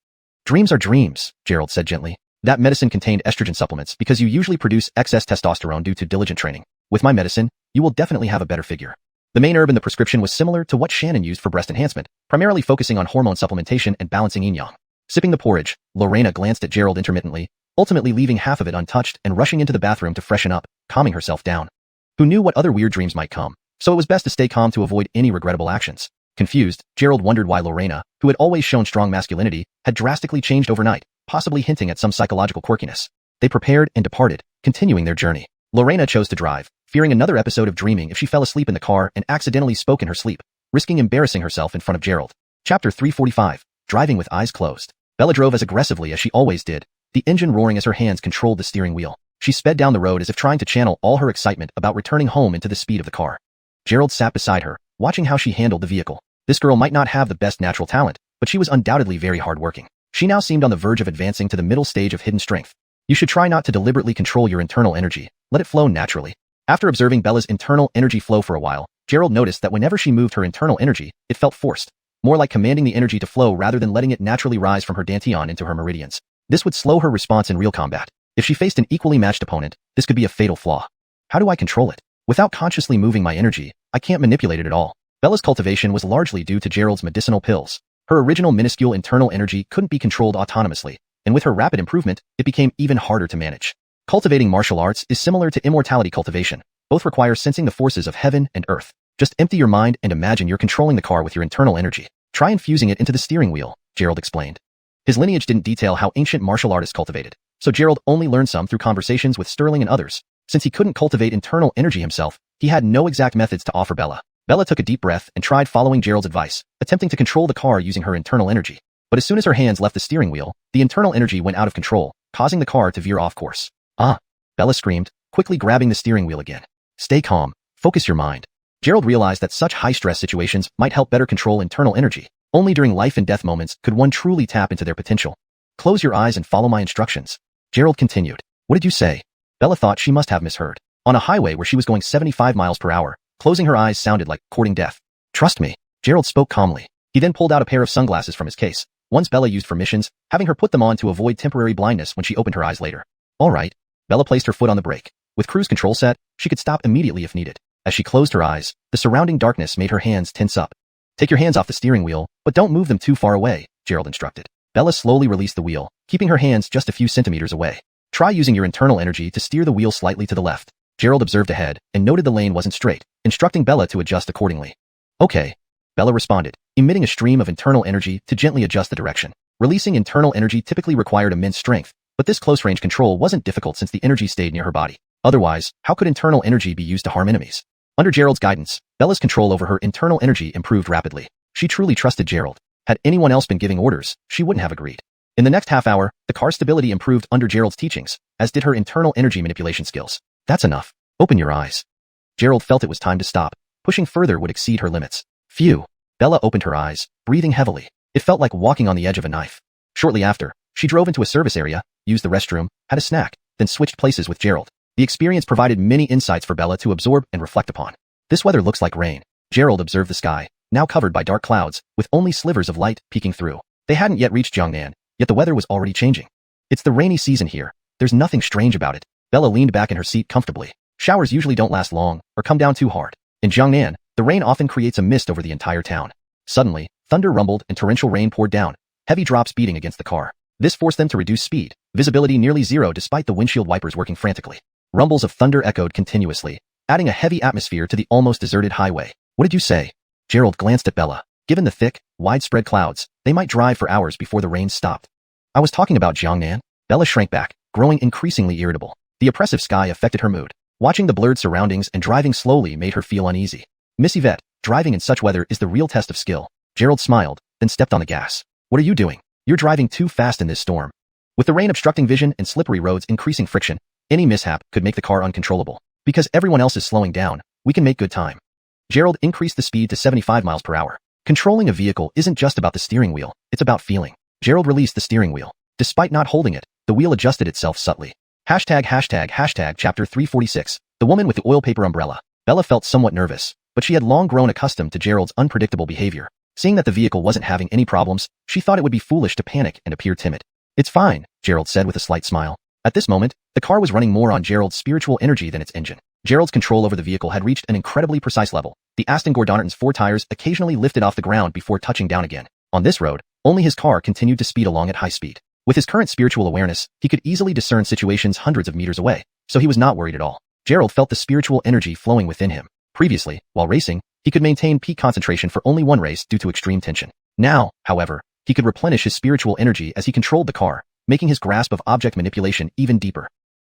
Dreams are dreams, Gerald said gently. That medicine contained estrogen supplements because you usually produce excess testosterone due to diligent training. With my medicine, you will definitely have a better figure. The main herb in the prescription was similar to what Shannon used for breast enhancement, primarily focusing on hormone supplementation and balancing yin-yang. Sipping the porridge, Lorena glanced at Gerald intermittently, ultimately leaving half of it untouched and rushing into the bathroom to freshen up, calming herself down. Who knew what other weird dreams might come, so it was best to stay calm to avoid any regrettable actions. Confused, Gerald wondered why Lorena, who had always shown strong masculinity, had drastically changed overnight, possibly hinting at some psychological quirkiness. They prepared and departed, continuing their journey. Lorena chose to drive, fearing another episode of dreaming if she fell asleep in the car and accidentally spoke in her sleep, risking embarrassing herself in front of Gerald. Chapter 345, Driving with Eyes Closed. Bella drove as aggressively as she always did, the engine roaring as her hands controlled the steering wheel. She sped down the road as if trying to channel all her excitement about returning home into the speed of the car. Gerald sat beside her, watching how she handled the vehicle. This girl might not have the best natural talent, but she was undoubtedly very hardworking. She now seemed on the verge of advancing to the middle stage of hidden strength. You should try not to deliberately control your internal energy. Let it flow naturally. After observing Bella's internal energy flow for a while, Gerald noticed that whenever she moved her internal energy, it felt forced, more like commanding the energy to flow rather than letting it naturally rise from her dantian into her meridians. This would slow her response in real combat. If she faced an equally matched opponent, this could be a fatal flaw. How do I control it? Without consciously moving my energy, I can't manipulate it at all. Bella's cultivation was largely due to Gerald's medicinal pills. Her original minuscule internal energy couldn't be controlled autonomously, and with her rapid improvement, it became even harder to manage. Cultivating martial arts is similar to immortality cultivation. Both require sensing the forces of heaven and earth. Just empty your mind and imagine you're controlling the car with your internal energy. Try infusing it into the steering wheel, Gerald explained. His lineage didn't detail how ancient martial artists cultivated, so Gerald only learned some through conversations with Sterling and others. Since he couldn't cultivate internal energy himself, he had no exact methods to offer Bella. Bella took a deep breath and tried following Gerald's advice, attempting to control the car using her internal energy. But as soon as her hands left the steering wheel, the internal energy went out of control, causing the car to veer off course. Ah! Bella screamed, quickly grabbing the steering wheel again. Stay calm. Focus your mind. Gerald realized that such high-stress situations might help better control internal energy. Only during life and death moments could one truly tap into their potential. Close your eyes and follow my instructions. Gerald continued. What did you say? Bella thought she must have misheard. On a highway where she was going 75 miles per hour, closing her eyes sounded like courting death. Trust me, Gerald spoke calmly. He then pulled out a pair of sunglasses from his case, ones Bella used for missions, having her put them on to avoid temporary blindness when she opened her eyes later. All right. Bella placed her foot on the brake. With cruise control set, she could stop immediately if needed. As she closed her eyes, the surrounding darkness made her hands tense up. Take your hands off the steering wheel, but don't move them too far away, Gerald instructed. Bella slowly released the wheel, keeping her hands just a few centimeters away. Try using your internal energy to steer the wheel slightly to the left. Gerald observed ahead and noted the lane wasn't straight, instructing Bella to adjust accordingly. Okay. Bella responded, emitting a stream of internal energy to gently adjust the direction. Releasing internal energy typically required immense strength, but this close-range control wasn't difficult since the energy stayed near her body. Otherwise, how could internal energy be used to harm enemies? Under Gerald's guidance, Bella's control over her internal energy improved rapidly. She truly trusted Gerald. Had anyone else been giving orders, she wouldn't have agreed. In the next half hour, the car's stability improved under Gerald's teachings, as did her internal energy manipulation skills. That's enough. Open your eyes. Gerald felt it was time to stop. Pushing further would exceed her limits. Phew. Bella opened her eyes, breathing heavily. It felt like walking on the edge of a knife. Shortly after, she drove into a service area, used the restroom, had a snack, then switched places with Gerald. The experience provided many insights for Bella to absorb and reflect upon. This weather looks like rain. Gerald observed the sky, now covered by dark clouds, with only slivers of light peeking through. They hadn't yet reached Xiangnan, yet the weather was already changing. It's the rainy season here. There's nothing strange about it. Bella leaned back in her seat comfortably. Showers usually don't last long, or come down too hard. In Xiangnan, the rain often creates a mist over the entire town. Suddenly, thunder rumbled and torrential rain poured down, heavy drops beating against the car. This forced them to reduce speed, visibility nearly zero despite the windshield wipers working frantically. Rumbles of thunder echoed continuously, adding a heavy atmosphere to the almost deserted highway. What did you say? Gerald glanced at Bella. Given the thick, widespread clouds, they might drive for hours before the rain stopped. I was talking about Xiangnan. Bella shrank back, growing increasingly irritable. The oppressive sky affected her mood. Watching the blurred surroundings and driving slowly made her feel uneasy. Miss Yvette, driving in such weather is the real test of skill. Gerald smiled, then stepped on the gas. What are you doing? You're driving too fast in this storm. With the rain obstructing vision and slippery roads increasing friction, any mishap could make the car uncontrollable. Because everyone else is slowing down, we can make good time. Gerald increased the speed to 75 miles per hour. Controlling a vehicle isn't just about the steering wheel, it's about feeling. Gerald released the steering wheel. Despite not holding it, the wheel adjusted itself subtly. Hashtag chapter 346, the woman with the oil paper umbrella. Bella felt somewhat nervous, but she had long grown accustomed to Gerald's unpredictable behavior. Seeing that the vehicle wasn't having any problems, she thought it would be foolish to panic and appear timid. It's fine, Gerald said with a slight smile. At this moment, the car was running more on Gerald's spiritual energy than its engine. Gerald's control over the vehicle had reached an incredibly precise level. The Aston Gordonnerton's 4 tires occasionally lifted off the ground before touching down again. On this road, only his car continued to speed along at high speed. With his current spiritual awareness, he could easily discern situations hundreds of meters away, so he was not worried at all. Gerald felt the spiritual energy flowing within him. Previously, while racing, he could maintain peak concentration for only one race due to extreme tension. Now, however, he could replenish his spiritual energy as he controlled the car, making his grasp of object manipulation even deeper.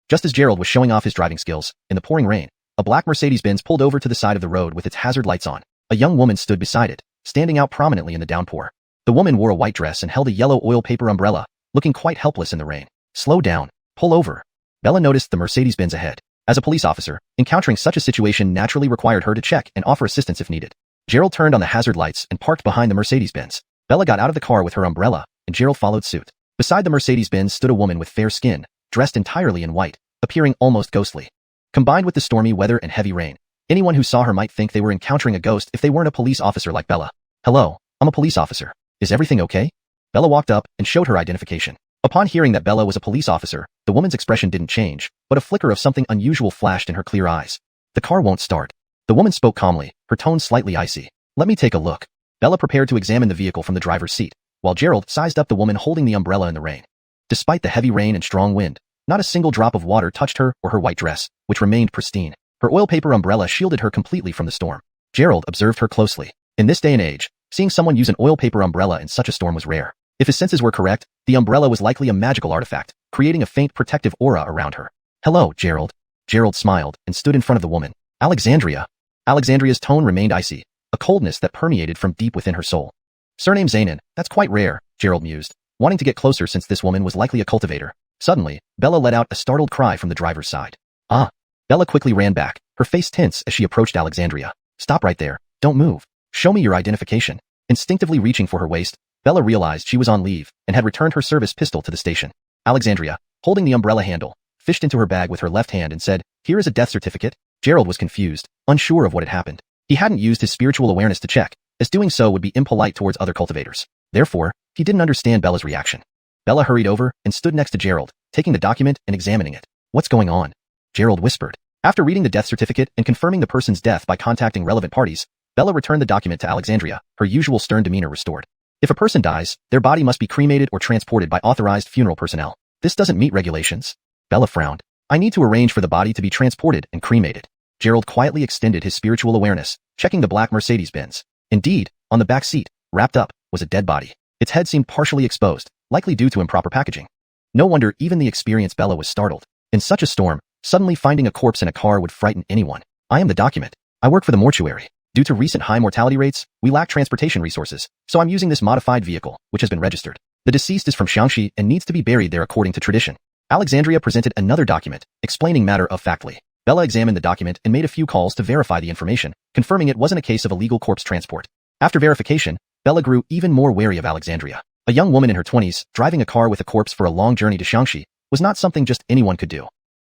Just as Gerald was showing off his driving skills, in the pouring rain, a black Mercedes-Benz pulled over to the side of the road with its hazard lights on. A young woman stood beside it, standing out prominently in the downpour. The woman wore a white dress and held a yellow oil paper umbrella, looking quite helpless in the rain. Slow down. Pull over. Bella noticed the Mercedes-Benz ahead. As a police officer, encountering such a situation naturally required her to check and offer assistance if needed. Gerald turned on the hazard lights and parked behind the Mercedes-Benz. Bella got out of the car with her umbrella, and Gerald followed suit. Beside the Mercedes-Benz stood a woman with fair skin, dressed entirely in white, appearing almost ghostly. Combined with the stormy weather and heavy rain, anyone who saw her might think they were encountering a ghost if they weren't a police officer like Bella. Hello, I'm a police officer. Is everything okay? Bella walked up and showed her identification. Upon hearing that Bella was a police officer, the woman's expression didn't change, but a flicker of something unusual flashed in her clear eyes. The car won't start. The woman spoke calmly, her tone slightly icy. Let me take a look. Bella prepared to examine the vehicle from the driver's seat, while Gerald sized up the woman holding the umbrella in the rain. Despite the heavy rain and strong wind, not a single drop of water touched her or her white dress, which remained pristine. Her oil paper umbrella shielded her completely from the storm. Gerald observed her closely. In this day and age, seeing someone use an oil paper umbrella in such a storm was rare. If his senses were correct, the umbrella was likely a magical artifact, creating a faint protective aura around her. Hello, Gerald. Gerald smiled and stood in front of the woman. Alexandria. Alexandria's tone remained icy, a coldness that permeated from deep within her soul. Surname Zainan, that's quite rare, Gerald mused, wanting to get closer since this woman was likely a cultivator. Suddenly, Bella let out a startled cry from the driver's side. Ah! Bella quickly ran back, her face tense as she approached Alexandria. Stop right there. Don't move. Show me your identification. Instinctively reaching for her waist, Bella realized she was on leave and had returned her service pistol to the station. Alexandria, holding the umbrella handle, fished into her bag with her left hand and said, "Here is a death certificate." Gerald was confused, unsure of what had happened. He hadn't used his spiritual awareness to check, as doing so would be impolite towards other cultivators. Therefore, he didn't understand Bella's reaction. Bella hurried over and stood next to Gerald, taking the document and examining it. "What's going on?" Gerald whispered. After reading the death certificate and confirming the person's death by contacting relevant parties, Bella returned the document to Alexandria, her usual stern demeanor restored. If a person dies, their body must be cremated or transported by authorized funeral personnel. This doesn't meet regulations. Bella frowned. "I need to arrange for the body to be transported and cremated." Gerald quietly extended his spiritual awareness, checking the black Mercedes-Benz. Indeed, on the back seat, wrapped up, was a dead body. Its head seemed partially exposed, likely due to improper packaging. No wonder even the experienced Bella was startled. In such a storm, suddenly finding a corpse in a car would frighten anyone. "I am the document. I work for the mortuary. Due to recent high mortality rates, we lack transportation resources, so I'm using this modified vehicle, which has been registered. The deceased is from Xiangxi and needs to be buried there according to tradition." Alexandria presented another document, explaining matter of factly. Bella examined the document and made a few calls to verify the information, confirming it wasn't a case of illegal corpse transport. After verification, Bella grew even more wary of Alexandria. A young woman in her 20s, driving a car with a corpse for a long journey to Xiangxi, was not something just anyone could do.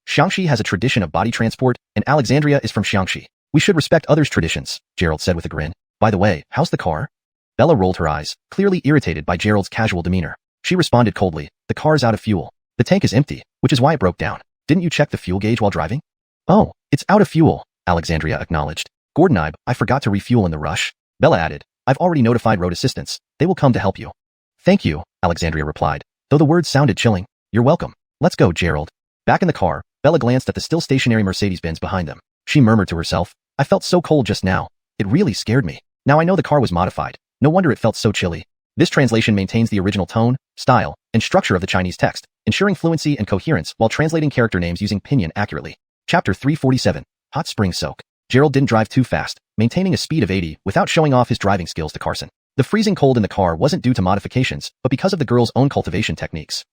Xiangxi has a tradition of body transport, and Alexandria is from Xiangxi. "We should respect others' traditions," Gerald said with a grin. "By the way, how's the car?" Bella rolled her eyes, clearly irritated by Gerald's casual demeanor. She responded coldly, "The car's out of fuel. The tank is empty, which is why it broke down. Didn't you check the fuel gauge while driving?" "Oh, it's out of fuel," Alexandria acknowledged. "Gordon, I forgot to refuel in the rush." Bella added, "I've already notified road assistance. They will come to help you." "Thank you," Alexandria replied, though the words sounded chilling. "You're welcome. Let's go, Gerald." Back in the car, Bella glanced at the still stationary Mercedes-Benz behind them. She murmured to herself, "I felt so cold just now. It really scared me. Now I know the car was modified. No wonder it felt so chilly." This translation maintains the original tone, style, and structure of the Chinese text, ensuring fluency and coherence while translating character names using pinyin accurately. Chapter 347, Hot Spring Soak. Gerald didn't drive too fast, maintaining a speed of 80 without showing off his driving skills to Carson. The freezing cold in the car wasn't due to modifications, but because of the girl's own cultivation techniques.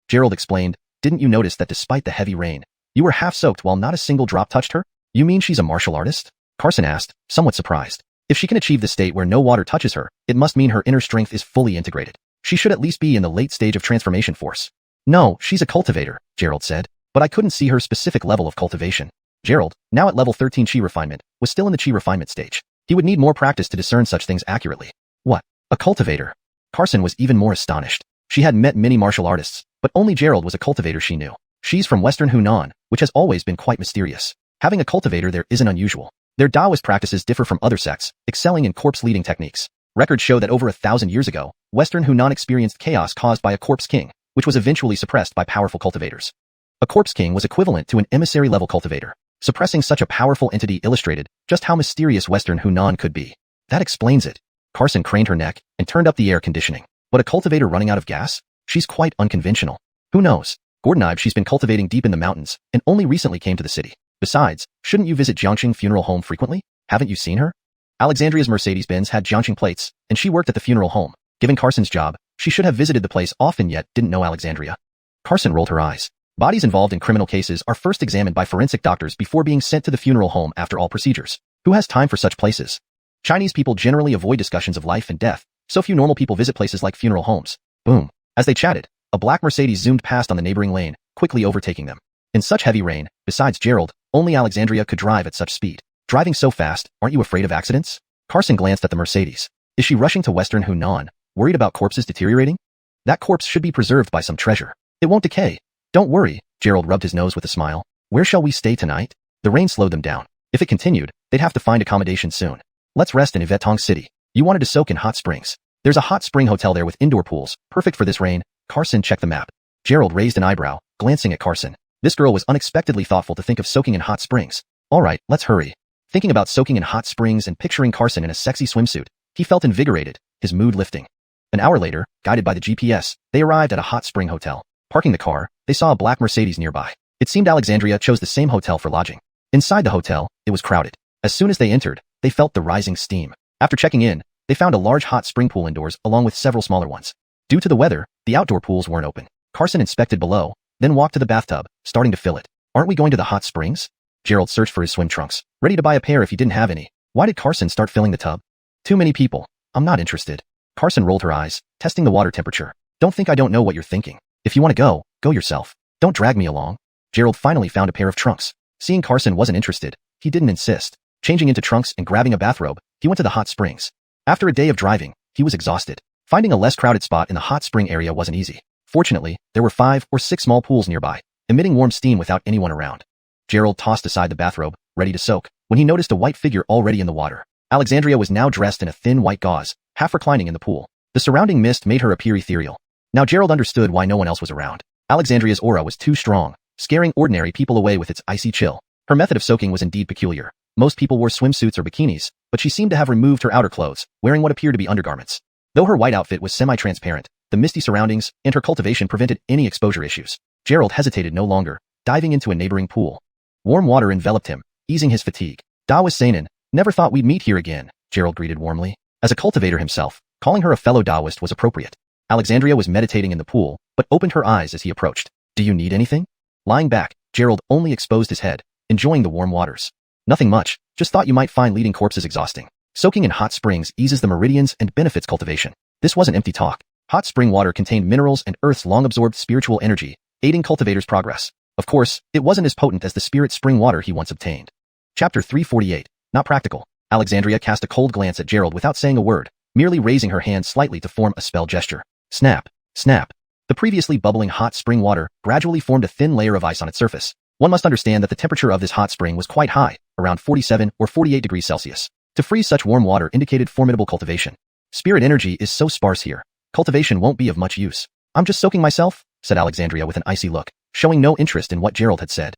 Gerald explained, "Didn't you notice that despite the heavy rain, you were half soaked while not a single drop touched her?" "You mean she's a martial artist?" Carson asked, somewhat surprised. If she can achieve the state where no water touches her, it must mean her inner strength is fully integrated. She should at least be in the late stage of transformation force. "No, she's a cultivator," Gerald said, "but I couldn't see her specific level of cultivation." Gerald, now at level 13 chi refinement, was still in the chi refinement stage. He would need more practice to discern such things accurately. "What? A cultivator?" Carson was even more astonished. She had met many martial artists, but only Gerald was a cultivator she knew. She's from Western Hunan, which has always been quite mysterious. Having a cultivator there isn't unusual. Their Taoist practices differ from other sects, excelling in corpse-leading techniques. Records show that over 1,000 years ago, Western Hunan experienced chaos caused by a corpse king, which was eventually suppressed by powerful cultivators. A corpse king was equivalent to an emissary-level cultivator. Suppressing such a powerful entity illustrated just how mysterious Western Hunan could be. That explains it. Carson craned her neck and turned up the air conditioning. But a cultivator running out of gas? She's quite unconventional. Who knows? Gordon, she's been cultivating deep in the mountains and only recently came to the city. Besides, shouldn't you visit Jiangqing Funeral Home frequently? Haven't you seen her? Alexandria's Mercedes-Benz had Jiangqing plates, and she worked at the funeral home. Given Carson's job, she should have visited the place often yet didn't know Alexandria. Carson rolled her eyes. Bodies involved in criminal cases are first examined by forensic doctors before being sent to the funeral home after all procedures. Who has time for such places? Chinese people generally avoid discussions of life and death, so few normal people visit places like funeral homes. Boom. As they chatted, a black Mercedes zoomed past on the neighboring lane, quickly overtaking them. In such heavy rain, besides Gerald, only Alexandria could drive at such speed. Driving so fast, aren't you afraid of accidents? Carson glanced at the Mercedes. Is she rushing to Western Hunan, worried about corpses deteriorating? That corpse should be preserved by some treasure. It won't decay. Don't worry, Gerald rubbed his nose with a smile. Where shall we stay tonight? The rain slowed them down. If it continued, they'd have to find accommodation soon. Let's rest in Ivetong City. You wanted to soak in hot springs. There's a hot spring hotel there with indoor pools, perfect for this rain. Carson checked the map. Gerald raised an eyebrow, glancing at Carson. This girl was unexpectedly thoughtful to think of soaking in hot springs. All right, let's hurry. Thinking about soaking in hot springs and picturing Carson in a sexy swimsuit, he felt invigorated, his mood lifting. An hour later, guided by the GPS, they arrived at a hot spring hotel. Parking the car, they saw a black Mercedes nearby. It seemed Alexandria chose the same hotel for lodging. Inside the hotel, it was crowded. As soon as they entered, they felt the rising steam. After checking in, they found a large hot spring pool indoors along with several smaller ones. Due to the weather, the outdoor pools weren't open. Carson inspected below, then walked to the bathtub, starting to fill it. Aren't we going to the hot springs? Gerald searched for his swim trunks, ready to buy a pair if he didn't have any. Why did Carson start filling the tub? Too many people. I'm not interested. Carson rolled her eyes, testing the water temperature. Don't think I don't know what you're thinking. If you want to go, go yourself. Don't drag me along. Gerald finally found a pair of trunks. Seeing Carson wasn't interested, he didn't insist. Changing into trunks and grabbing a bathrobe, he went to the hot springs. After a day of driving, he was exhausted. Finding a less crowded spot in the hot spring area wasn't easy. Fortunately, there were 5 or 6 small pools nearby, emitting warm steam without anyone around. Gerald tossed aside the bathrobe, ready to soak, when he noticed a white figure already in the water. Alexandria was now dressed in a thin white gauze, half reclining in the pool. The surrounding mist made her appear ethereal. Now Gerald understood why no one else was around. Alexandria's aura was too strong, scaring ordinary people away with its icy chill. Her method of soaking was indeed peculiar. Most people wore swimsuits or bikinis, but she seemed to have removed her outer clothes, wearing what appeared to be undergarments. Though her white outfit was semi-transparent, the misty surroundings and her cultivation prevented any exposure issues. Gerald hesitated no longer, diving into a neighboring pool. Warm water enveloped him, easing his fatigue. Da was Seinen, never thought we'd meet here again, Gerald greeted warmly. As a cultivator himself, calling her a fellow Taoist was appropriate. Alexandria was meditating in the pool, but opened her eyes as he approached. Do you need anything? Lying back, Gerald only exposed his head, enjoying the warm waters. Nothing much, just thought you might find leading corpses exhausting. Soaking in hot springs eases the meridians and benefits cultivation. This wasn't empty talk. Hot spring water contained minerals and Earth's long-absorbed spiritual energy, aiding cultivators' progress. Of course, it wasn't as potent as the spirit spring water he once obtained. Chapter 348. Not practical. Alexandria cast a cold glance at Gerald without saying a word, merely raising her hand slightly to form a spell gesture. Snap, snap. The previously bubbling hot spring water gradually formed a thin layer of ice on its surface. One must understand that the temperature of this hot spring was quite high, around 47 or 48 degrees Celsius. To freeze such warm water indicated formidable cultivation. Spirit energy is so sparse here. Cultivation won't be of much use. I'm just soaking myself, said Alexandria with an icy look, showing no interest in what Gerald had said.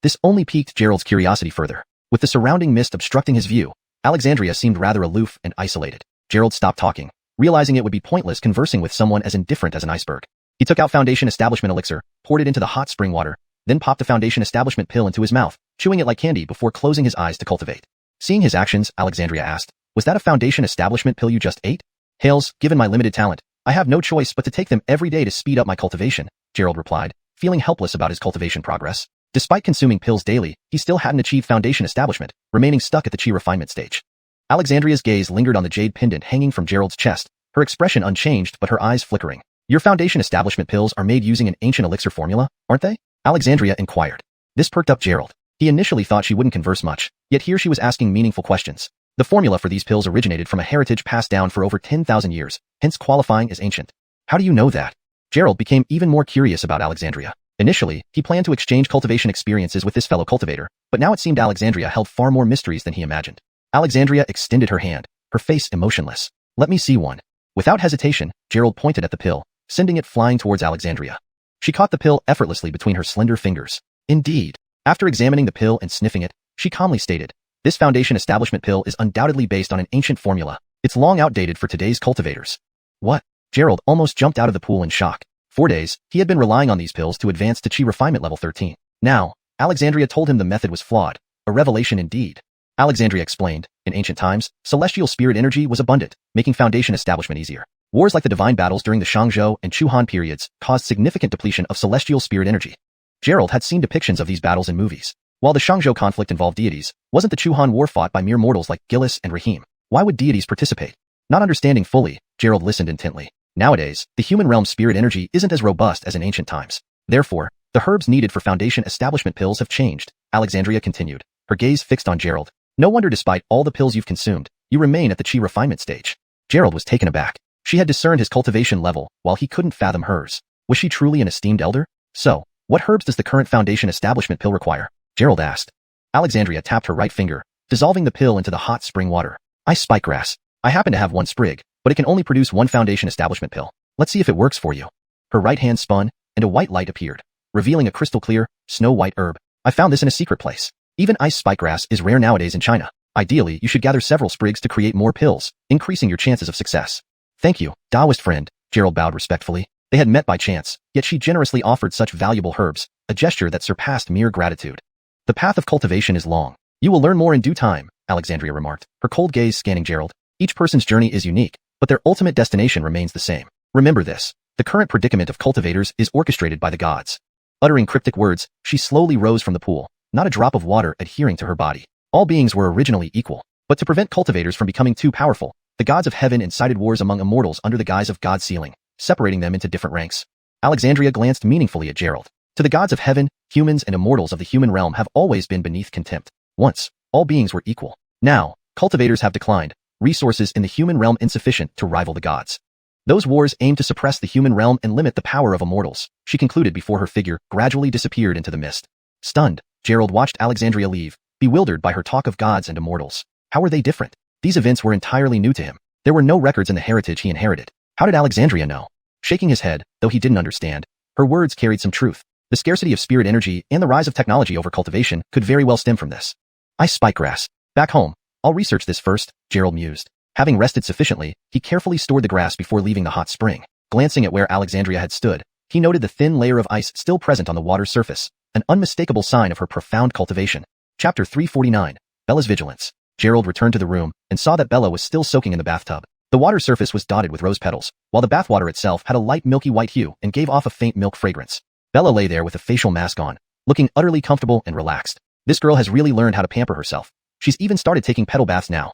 This only piqued Gerald's curiosity further. With the surrounding mist obstructing his view, Alexandria seemed rather aloof and isolated. Gerald stopped talking, realizing it would be pointless conversing with someone as indifferent as an iceberg. He took out Foundation Establishment elixir, poured it into the hot spring water, then popped a Foundation Establishment pill into his mouth, chewing it like candy before closing his eyes to cultivate. Seeing his actions, Alexandria asked, was that a Foundation Establishment pill you just ate? Hails, given my limited talent, I have no choice but to take them every day to speed up my cultivation, Gerald replied, feeling helpless about his cultivation progress. Despite consuming pills daily, he still hadn't achieved Foundation Establishment, remaining stuck at the Qi refinement stage. Alexandria's gaze lingered on the jade pendant hanging from Gerald's chest, her expression unchanged but her eyes flickering. Your Foundation Establishment pills are made using an ancient elixir formula, aren't they? Alexandria inquired. This perked up Gerald. He initially thought she wouldn't converse much, yet here she was asking meaningful questions. The formula for these pills originated from a heritage passed down for over 10,000 years, hence qualifying as ancient. How do you know that? Gerald became even more curious about Alexandria. Initially, he planned to exchange cultivation experiences with this fellow cultivator, but now it seemed Alexandria held far more mysteries than he imagined. Alexandria extended her hand, her face emotionless. Let me see one. Without hesitation, Gerald pointed at the pill, sending it flying towards Alexandria. She caught the pill effortlessly between her slender fingers. Indeed. After examining the pill and sniffing it, she calmly stated, this Foundation Establishment pill is undoubtedly based on an ancient formula. It's long outdated for today's cultivators. What? Gerald almost jumped out of the pool in shock. 4 days, he had been relying on these pills to advance to Qi refinement level 13. Now, Alexandria told him the method was flawed. A revelation indeed. Alexandria explained, in ancient times, celestial spirit energy was abundant, making Foundation Establishment easier. Wars like the divine battles during the Shang and Zhou and xuanhuan periods caused significant depletion of celestial spirit energy. Gerald had seen depictions of these battles in movies. While the Shang and Zhou conflict involved deities, wasn't the xuanhuan war fought by mere mortals like Gillis and Rahim? Why would deities participate? Not understanding fully, Gerald listened intently. Nowadays, the human realm's spirit energy isn't as robust as in ancient times. Therefore, the herbs needed for Foundation Establishment pills have changed, Alexandria continued, her gaze fixed on Gerald. No wonder despite all the pills you've consumed, you remain at the Qi refinement stage. Gerald was taken aback. She had discerned his cultivation level, while he couldn't fathom hers. Was she truly an esteemed elder? So, what herbs does the current Foundation Establishment pill require? Gerald asked. Alexandria tapped her right finger, dissolving the pill into the hot spring water. Ice spikegrass. I happen to have one sprig, but it can only produce one Foundation Establishment pill. Let's see if it works for you. Her right hand spun, and a white light appeared, revealing a crystal clear, snow-white herb. I found this in a secret place. Even ice spikegrass is rare nowadays in China. Ideally, you should gather several sprigs to create more pills, increasing your chances of success. Thank you, Taoist friend, Gerald bowed respectfully. They had met by chance, yet she generously offered such valuable herbs, a gesture that surpassed mere gratitude. The path of cultivation is long. You will learn more in due time, Alexandria remarked, her cold gaze scanning Gerald. Each person's journey is unique, but their ultimate destination remains the same. Remember this, the current predicament of cultivators is orchestrated by the gods. Uttering cryptic words, she slowly rose from the pool, not a drop of water adhering to her body. All beings were originally equal, but to prevent cultivators from becoming too powerful, the gods of heaven incited wars among immortals under the guise of God sealing, separating them into different ranks. Alexandria glanced meaningfully at Gerald. To the gods of heaven, humans and immortals of the human realm have always been beneath contempt. Once, all beings were equal. Now, cultivators have declined, resources in the human realm insufficient to rival the gods. Those wars aim to suppress the human realm and limit the power of immortals, she concluded before her figure gradually disappeared into the mist. Stunned, Gerald watched Alexandria leave, bewildered by her talk of gods and immortals. How were they different? These events were entirely new to him. There were no records in the heritage he inherited. How did Alexandria know? Shaking his head, though he didn't understand, her words carried some truth. The scarcity of spirit energy and the rise of technology over cultivation could very well stem from this. Ice spike grass. Back home, I'll research this first, Gerald mused. Having rested sufficiently, he carefully stored the grass before leaving the hot spring. Glancing at where Alexandria had stood, he noted the thin layer of ice still present on the water's surface, an unmistakable sign of her profound cultivation. Chapter 349. Bella's Vigilance. Gerald returned to the room and saw that Bella was still soaking in the bathtub. The water surface was dotted with rose petals, while the bathwater itself had a light milky white hue and gave off a faint milk fragrance. Bella lay there with a facial mask on, looking utterly comfortable and relaxed. This girl has really learned how to pamper herself. She's even started taking petal baths now.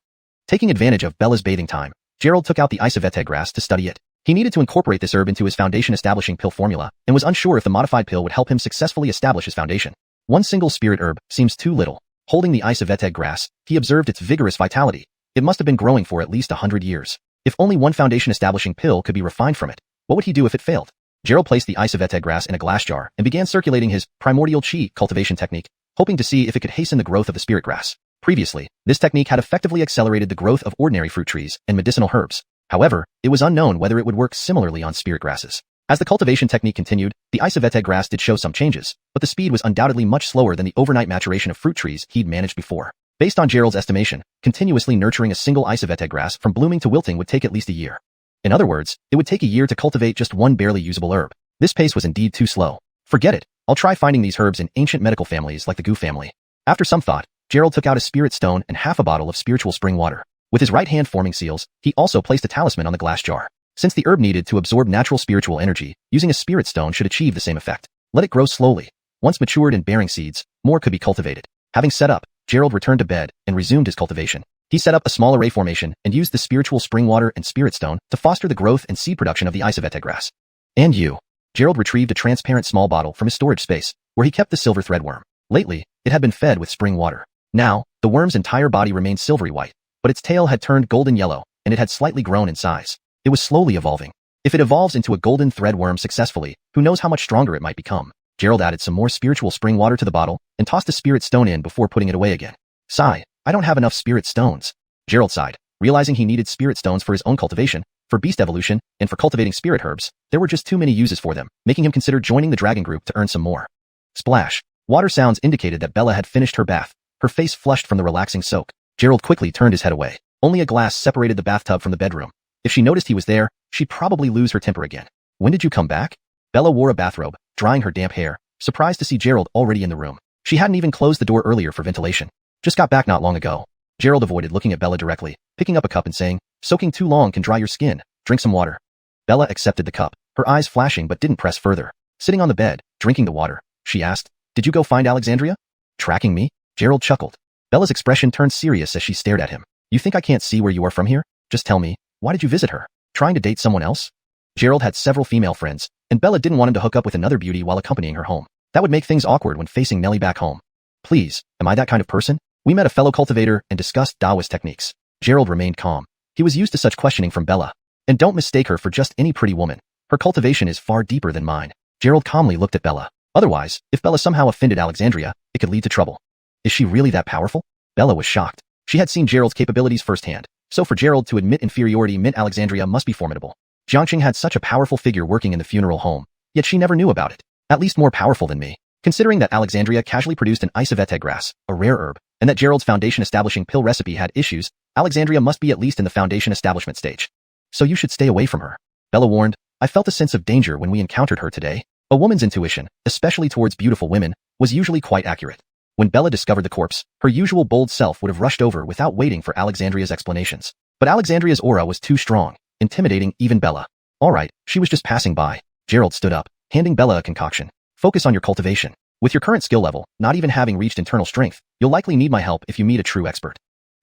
Taking advantage of Bella's bathing time, Gerald took out the isavete grass to study it. He needed to incorporate this herb into his foundation-establishing pill formula and was unsure if the modified pill would help him successfully establish his foundation. One single spirit herb seems too little. Holding the isavete grass, he observed its vigorous vitality. It must have been growing for at least 100 years. If only one foundation-establishing pill could be refined from it, what would he do if it failed? Gerald placed the isavete grass in a glass jar and began circulating his primordial chi cultivation technique, hoping to see if it could hasten the growth of the spirit grass. Previously, this technique had effectively accelerated the growth of ordinary fruit trees and medicinal herbs. However, it was unknown whether it would work similarly on spirit grasses. As the cultivation technique continued, the isavete grass did show some changes, but the speed was undoubtedly much slower than the overnight maturation of fruit trees he'd managed before. Based on Gerald's estimation, continuously nurturing a single isavete grass from blooming to wilting would take at least a year. In other words, it would take a year to cultivate just one barely usable herb. This pace was indeed too slow. Forget it. I'll try finding these herbs in ancient medical families like the Gu family. After some thought, Gerald took out a spirit stone and half a bottle of spiritual spring water. With his right hand forming seals, he also placed a talisman on the glass jar. Since the herb needed to absorb natural spiritual energy, using a spirit stone should achieve the same effect. Let it grow slowly. Once matured and bearing seeds, more could be cultivated. Having set up, Gerald returned to bed and resumed his cultivation. He set up a small array formation and used the spiritual spring water and spirit stone to foster the growth and seed production of the isavete grass. And you. Gerald retrieved a transparent small bottle from his storage space, where he kept the silver threadworm. Lately, it had been fed with spring water. Now, the worm's entire body remained silvery white, but its tail had turned golden yellow, and it had slightly grown in size. It was slowly evolving. If it evolves into a golden threadworm successfully, who knows how much stronger it might become. Gerald added some more spiritual spring water to the bottle and tossed the spirit stone in before putting it away again. Sigh, I don't have enough spirit stones. Gerald sighed, realizing he needed spirit stones for his own cultivation, for beast evolution, and for cultivating spirit herbs. There were just too many uses for them, making him consider joining the dragon group to earn some more. Splash. Water sounds indicated that Bella had finished her bath, her face flushed from the relaxing soak. Gerald quickly turned his head away. Only a glass separated the bathtub from the bedroom. If she noticed he was there, she'd probably lose her temper again. When did you come back? Bella wore a bathrobe, drying her damp hair, surprised to see Gerald already in the room. She hadn't even closed the door earlier for ventilation. Just got back not long ago. Gerald avoided looking at Bella directly, picking up a cup and saying, soaking too long can dry your skin. Drink some water. Bella accepted the cup, her eyes flashing but didn't press further. Sitting on the bed, drinking the water, she asked, did you go find Alexandria? Tracking me? Gerald chuckled. Bella's expression turned serious as she stared at him. You think I can't see where you are from here? Just tell me, why did you visit her? Trying to date someone else? Gerald had several female friends, and Bella didn't want him to hook up with another beauty while accompanying her home. That would make things awkward when facing Nellie back home. Please, am I that kind of person? We met a fellow cultivator and discussed Taoist techniques. Gerald remained calm. He was used to such questioning from Bella. And don't mistake her for just any pretty woman. Her cultivation is far deeper than mine. Gerald calmly looked at Bella. Otherwise, if Bella somehow offended Alexandria, it could lead to trouble. Is she really that powerful? Bella was shocked. She had seen Gerald's capabilities firsthand, so for Gerald to admit inferiority meant Alexandria must be formidable. Jiangqing had such a powerful figure working in the funeral home, yet she never knew about it. At least more powerful than me. Considering that Alexandria casually produced an isavete grass, a rare herb, and that Gerald's foundation-establishing pill recipe had issues, Alexandria must be at least in the foundation establishment stage. So you should stay away from her. Bella warned, I felt a sense of danger when we encountered her today. A woman's intuition, especially towards beautiful women, was usually quite accurate. When Bella discovered the corpse, her usual bold self would have rushed over without waiting for Alexandria's explanations. But Alexandria's aura was too strong, intimidating even Bella. All right, she was just passing by. Gerald stood up, handing Bella a concoction. Focus on your cultivation. With your current skill level, not even having reached internal strength, you'll likely need my help if you meet a true expert.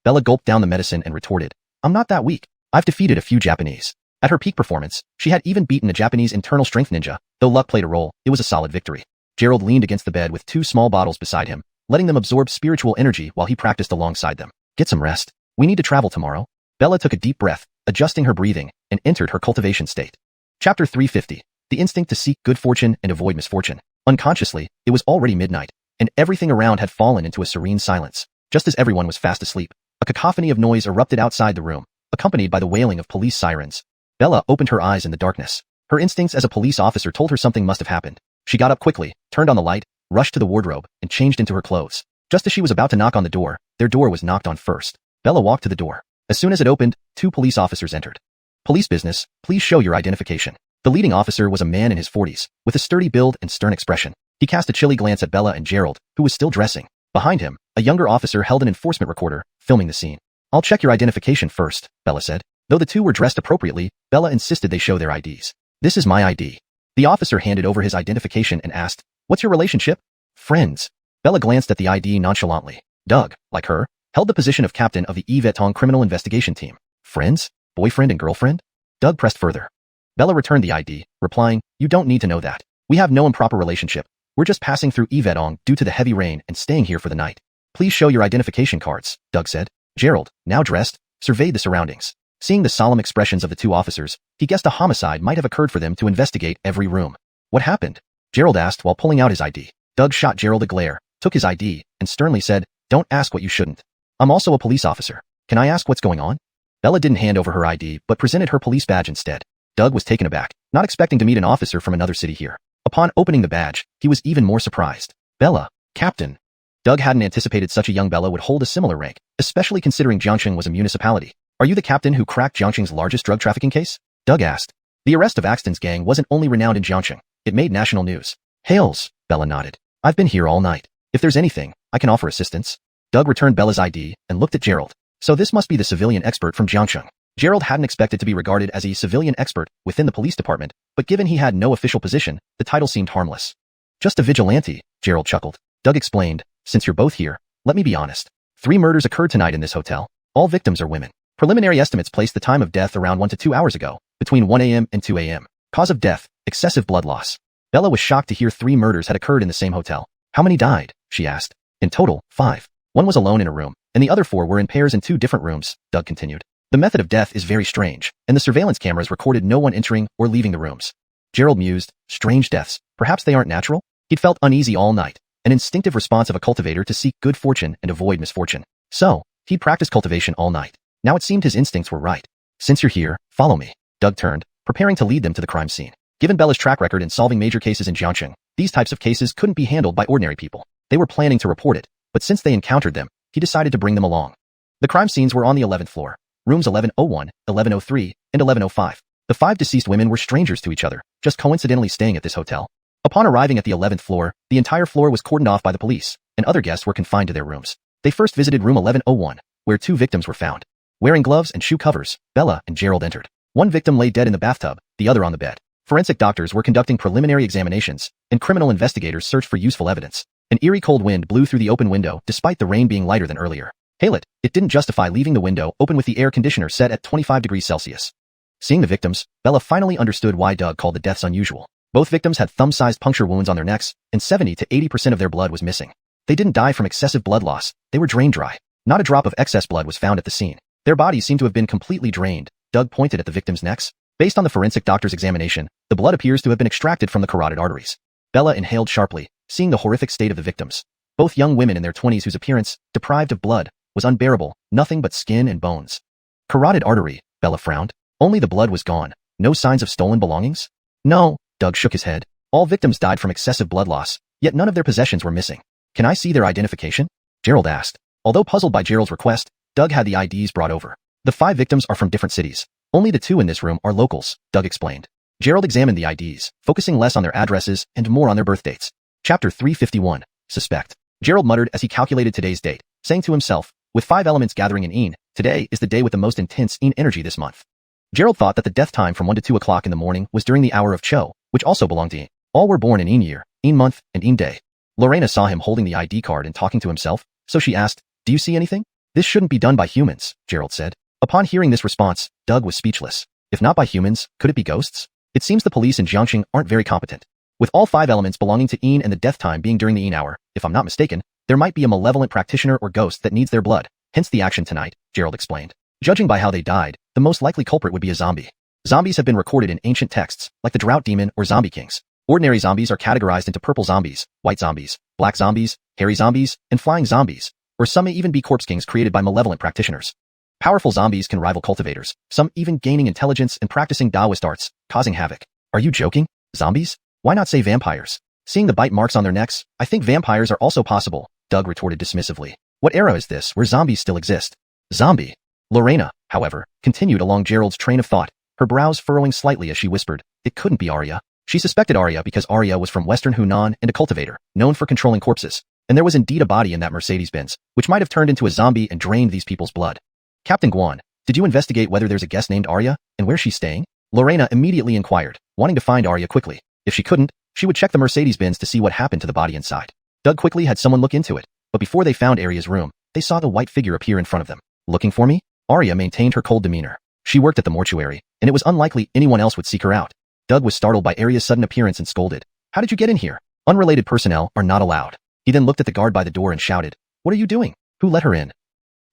Bella gulped down the medicine and retorted, I'm not that weak. I've defeated a few Japanese. At her peak performance, she had even beaten a Japanese internal strength ninja. Though luck played a role, it was a solid victory. Gerald leaned against the bed with two small bottles beside him, letting them absorb spiritual energy while he practiced alongside them. Get some rest. We need to travel tomorrow. Bella took a deep breath, adjusting her breathing, and entered her cultivation state. Chapter 350. The instinct to seek good fortune and avoid misfortune. Unconsciously, it was already midnight, and everything around had fallen into a serene silence. Just as everyone was fast asleep, a cacophony of noise erupted outside the room, accompanied by the wailing of police sirens. Bella opened her eyes in the darkness. Her instincts as a police officer told her something must have happened. She got up quickly, turned on the light, rushed to the wardrobe, and changed into her clothes. Just as she was about to knock on the door, their door was knocked on first. Bella walked to the door. As soon as it opened, two police officers entered. Police business, please show your identification. The leading officer was a man in his 40s, with a sturdy build and stern expression. He cast a chilly glance at Bella and Gerald, who was still dressing. Behind him, a younger officer held an enforcement recorder, filming the scene. I'll check your identification first, Bella said. Though the two were dressed appropriately, Bella insisted they show their IDs. This is my ID. The officer handed over his identification and asked, what's your relationship? Friends. Bella glanced at the ID nonchalantly. Doug, like her, held the position of captain of the Yvetong criminal investigation team. Friends? Boyfriend and girlfriend? Doug pressed further. Bella returned the ID, replying, you don't need to know that. We have no improper relationship. We're just passing through Yvetong due to the heavy rain and staying here for the night. Please show your identification cards, Doug said. Gerald, now dressed, surveyed the surroundings. Seeing the solemn expressions of the two officers, he guessed a homicide might have occurred for them to investigate every room. What happened? Gerald asked while pulling out his ID. Doug shot Gerald a glare, took his ID, and sternly said, don't ask what you shouldn't. I'm also a police officer. Can I ask what's going on? Bella didn't hand over her ID but presented her police badge instead. Doug was taken aback, not expecting to meet an officer from another city here. Upon opening the badge, he was even more surprised. Bella, Captain. Doug hadn't anticipated such a young Bella would hold a similar rank, especially considering Jiangxing was a municipality. Are you the captain who cracked Jiangxing's largest drug trafficking case? Doug asked. The arrest of Axton's gang wasn't only renowned in Jiangxing, it made national news. Hails, Bella nodded. I've been here all night. If there's anything, I can offer assistance. Doug returned Bella's ID and looked at Gerald. So this must be the civilian expert from Jiangxing. Gerald hadn't expected to be regarded as a civilian expert within the police department, but given he had no official position, the title seemed harmless. Just a vigilante, Gerald chuckled. Doug explained, since you're both here, let me be honest. 3 murders occurred tonight in this hotel. All victims are women. Preliminary estimates placed the time of death around 1 to 2 hours ago, between 1 a.m. and 2 a.m. Cause of death, excessive blood loss. Bella was shocked to hear 3 murders had occurred in the same hotel. How many died? She asked. In total, 5. 1 was alone in a room, and the other 4 were in pairs in 2 different rooms, Doug continued. The method of death is very strange, and the surveillance cameras recorded no one entering or leaving the rooms. Gerald mused, strange deaths, perhaps they aren't natural? He'd felt uneasy all night, an instinctive response of a cultivator to seek good fortune and avoid misfortune. So, he'd practiced cultivation all night. Now it seemed his instincts were right. Since you're here, follow me. Doug turned, preparing to lead them to the crime scene. Given Bella's track record in solving major cases in Jiangxing, these types of cases couldn't be handled by ordinary people. They were planning to report it, but since they encountered them, he decided to bring them along. The crime scenes were on the 11th floor, rooms 1101, 1103, and 1105. The 5 deceased women were strangers to each other, just coincidentally staying at this hotel. Upon arriving at the 11th floor, the entire floor was cordoned off by the police, and other guests were confined to their rooms. They first visited room 1101, where 2 victims were found. Wearing gloves and shoe covers, Bella and Gerald entered. One victim lay dead in the bathtub, the other on the bed. Forensic doctors were conducting preliminary examinations, and criminal investigators searched for useful evidence. An eerie cold wind blew through the open window despite the rain being lighter than earlier. Hail it didn't justify leaving the window open with the air conditioner set at 25 degrees Celsius. Seeing the victims, Bella finally understood why Doug called the deaths unusual. Both victims had thumb-sized puncture wounds on their necks, and 70 to 80% of their blood was missing. They didn't die from excessive blood loss, they were drain dry. Not a drop of excess blood was found at the scene. Their bodies seemed to have been completely drained. Doug pointed at the victims' necks. Based on the forensic doctor's examination, the blood appears to have been extracted from the carotid arteries. Bella inhaled sharply, seeing the horrific state of the victims. Both young women in their 20s whose appearance, deprived of blood, was unbearable, nothing but skin and bones. Carotid artery, Bella frowned. Only the blood was gone. No signs of stolen belongings? No, Doug shook his head. All victims died from excessive blood loss, yet none of their possessions were missing. Can I see their identification? Gerald asked. Although puzzled by Gerald's request, Doug had the IDs brought over. The 5 victims are from different cities. Only the 2 in this room are locals, Doug explained. Gerald examined the IDs, focusing less on their addresses and more on their birth dates. Chapter 351, Suspect. Gerald muttered as he calculated today's date, saying to himself, with 5 elements gathering in Een, today is the day with the most intense Een energy this month. Gerald thought that the death time from 1 to 2 o'clock in the morning was during the hour of Cho, which also belonged to Een. All were born in Een year, Een month, and Een day. Lorena saw him holding the ID card and talking to himself, so she asked, do you see anything? This shouldn't be done by humans, Gerald said. Upon hearing this response, Doug was speechless. If not by humans, could it be ghosts? It seems the police in Jiangxing aren't very competent. With all 5 elements belonging to Een and the death time being during the Een hour, if I'm not mistaken, there might be a malevolent practitioner or ghost that needs their blood, hence the action tonight, Gerald explained. Judging by how they died, the most likely culprit would be a zombie. Zombies have been recorded in ancient texts, like the Drought Demon or Zombie Kings. Ordinary zombies are categorized into purple zombies, white zombies, black zombies, hairy zombies, and flying zombies, or some may even be corpse kings created by malevolent practitioners. Powerful zombies can rival cultivators, some even gaining intelligence and practicing Taoist arts, causing havoc. Are you joking? Zombies? Why not say vampires? Seeing the bite marks on their necks, I think vampires are also possible, Doug retorted dismissively. What era is this where zombies still exist? Zombie. Lorena, however, continued along Gerald's train of thought, her brows furrowing slightly as she whispered, it couldn't be Arya. She suspected Arya because Arya was from Western Hunan and a cultivator, known for controlling corpses. And there was indeed a body in that Mercedes-Benz, which might have turned into a zombie and drained these people's blood. Captain Guan, did you investigate whether there's a guest named Arya, and where she's staying? Lorena immediately inquired, wanting to find Arya quickly. If she couldn't, she would check the Mercedes-Benz to see what happened to the body inside. Doug quickly had someone look into it, but before they found Arya's room, they saw the white figure appear in front of them. Looking for me? Arya maintained her cold demeanor. She worked at the mortuary, and it was unlikely anyone else would seek her out. Doug was startled by Arya's sudden appearance and scolded. How did you get in here? Unrelated personnel are not allowed. He then looked at the guard by the door and shouted, what are you doing? Who let her in?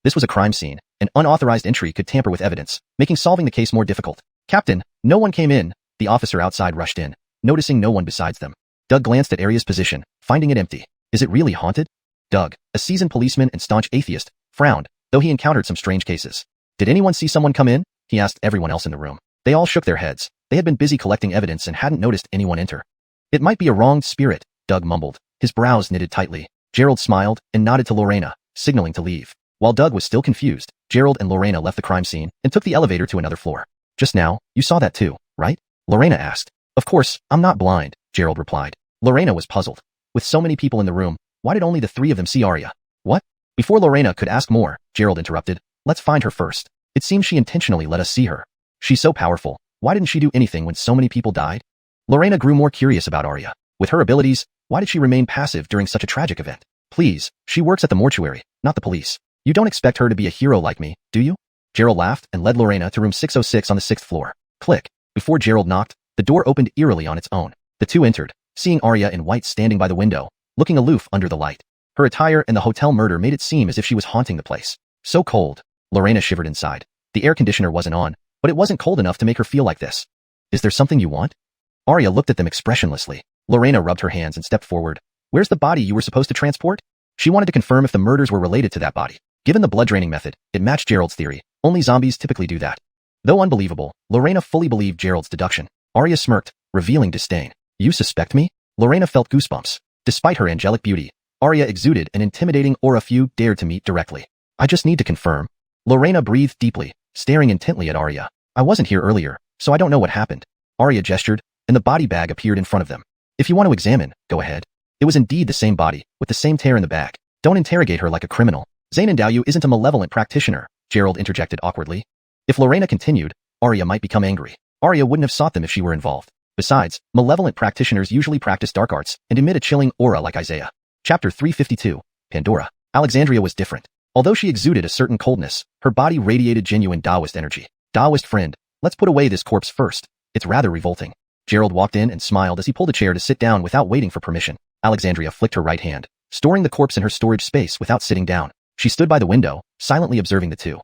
This was a crime scene. An unauthorized entry could tamper with evidence, making solving the case more difficult. Captain, no one came in. The officer outside rushed in, noticing no one besides them. Doug glanced at Arya's position, finding it empty. Is it really haunted? Doug, a seasoned policeman and staunch atheist, frowned, though he encountered some strange cases. Did anyone see someone come in? He asked everyone else in the room. They all shook their heads. They had been busy collecting evidence and hadn't noticed anyone enter. It might be a wronged spirit, Doug mumbled, his brows knitted tightly. Gerald smiled and nodded to Lorena, signaling to leave. While Doug was still confused, Gerald and Lorena left the crime scene and took the elevator to another floor. Just now, you saw that too, right? Lorena asked. Of course, I'm not blind, Gerald replied. Lorena was puzzled. With so many people in the room, why did only the 3 of them see Arya? What? Before Lorena could ask more, Gerald interrupted. Let's find her first. It seems she intentionally let us see her. She's so powerful. Why didn't she do anything when so many people died? Lorena grew more curious about Arya. With her abilities, why did she remain passive during such a tragic event? Please, she works at the mortuary, not the police. You don't expect her to be a hero like me, do you? Gerald laughed and led Lorena to room 606 on the 6th floor. Click. Before Gerald knocked, the door opened eerily on its own. The two entered, seeing Arya in white standing by the window, looking aloof under the light. Her attire and the hotel murder made it seem as if she was haunting the place. So cold. Lorena shivered inside. The air conditioner wasn't on, but it wasn't cold enough to make her feel like this. Is there something you want? Arya looked at them expressionlessly. Lorena rubbed her hands and stepped forward. Where's the body you were supposed to transport? She wanted to confirm if the murders were related to that body. Given the blood draining method, it matched Gerald's theory. Only zombies typically do that. Though unbelievable, Lorena fully believed Gerald's deduction. Arya smirked, revealing disdain. You suspect me? Lorena felt goosebumps. Despite her angelic beauty, Arya exuded an intimidating aura few dared to meet directly. I just need to confirm. Lorena breathed deeply, staring intently at Arya. I wasn't here earlier, so I don't know what happened. Arya gestured, and the body bag appeared in front of them. If you want to examine, go ahead. It was indeed the same body, with the same tear in the bag. Don't interrogate her like a criminal. Xiang and Zhou isn't a malevolent practitioner, Gerald interjected awkwardly. If Lorena continued, Arya might become angry. Arya wouldn't have sought them if she were involved. Besides, malevolent practitioners usually practice dark arts and emit a chilling aura like Isaiah. Chapter 352, Pandora. Alexandria was different. Although she exuded a certain coldness, her body radiated genuine Taoist energy. Taoist friend, let's put away this corpse first. It's rather revolting. Gerald walked in and smiled as he pulled a chair to sit down without waiting for permission. Alexandria flicked her right hand, storing the corpse in her storage space without sitting down. She stood by the window, silently observing the two.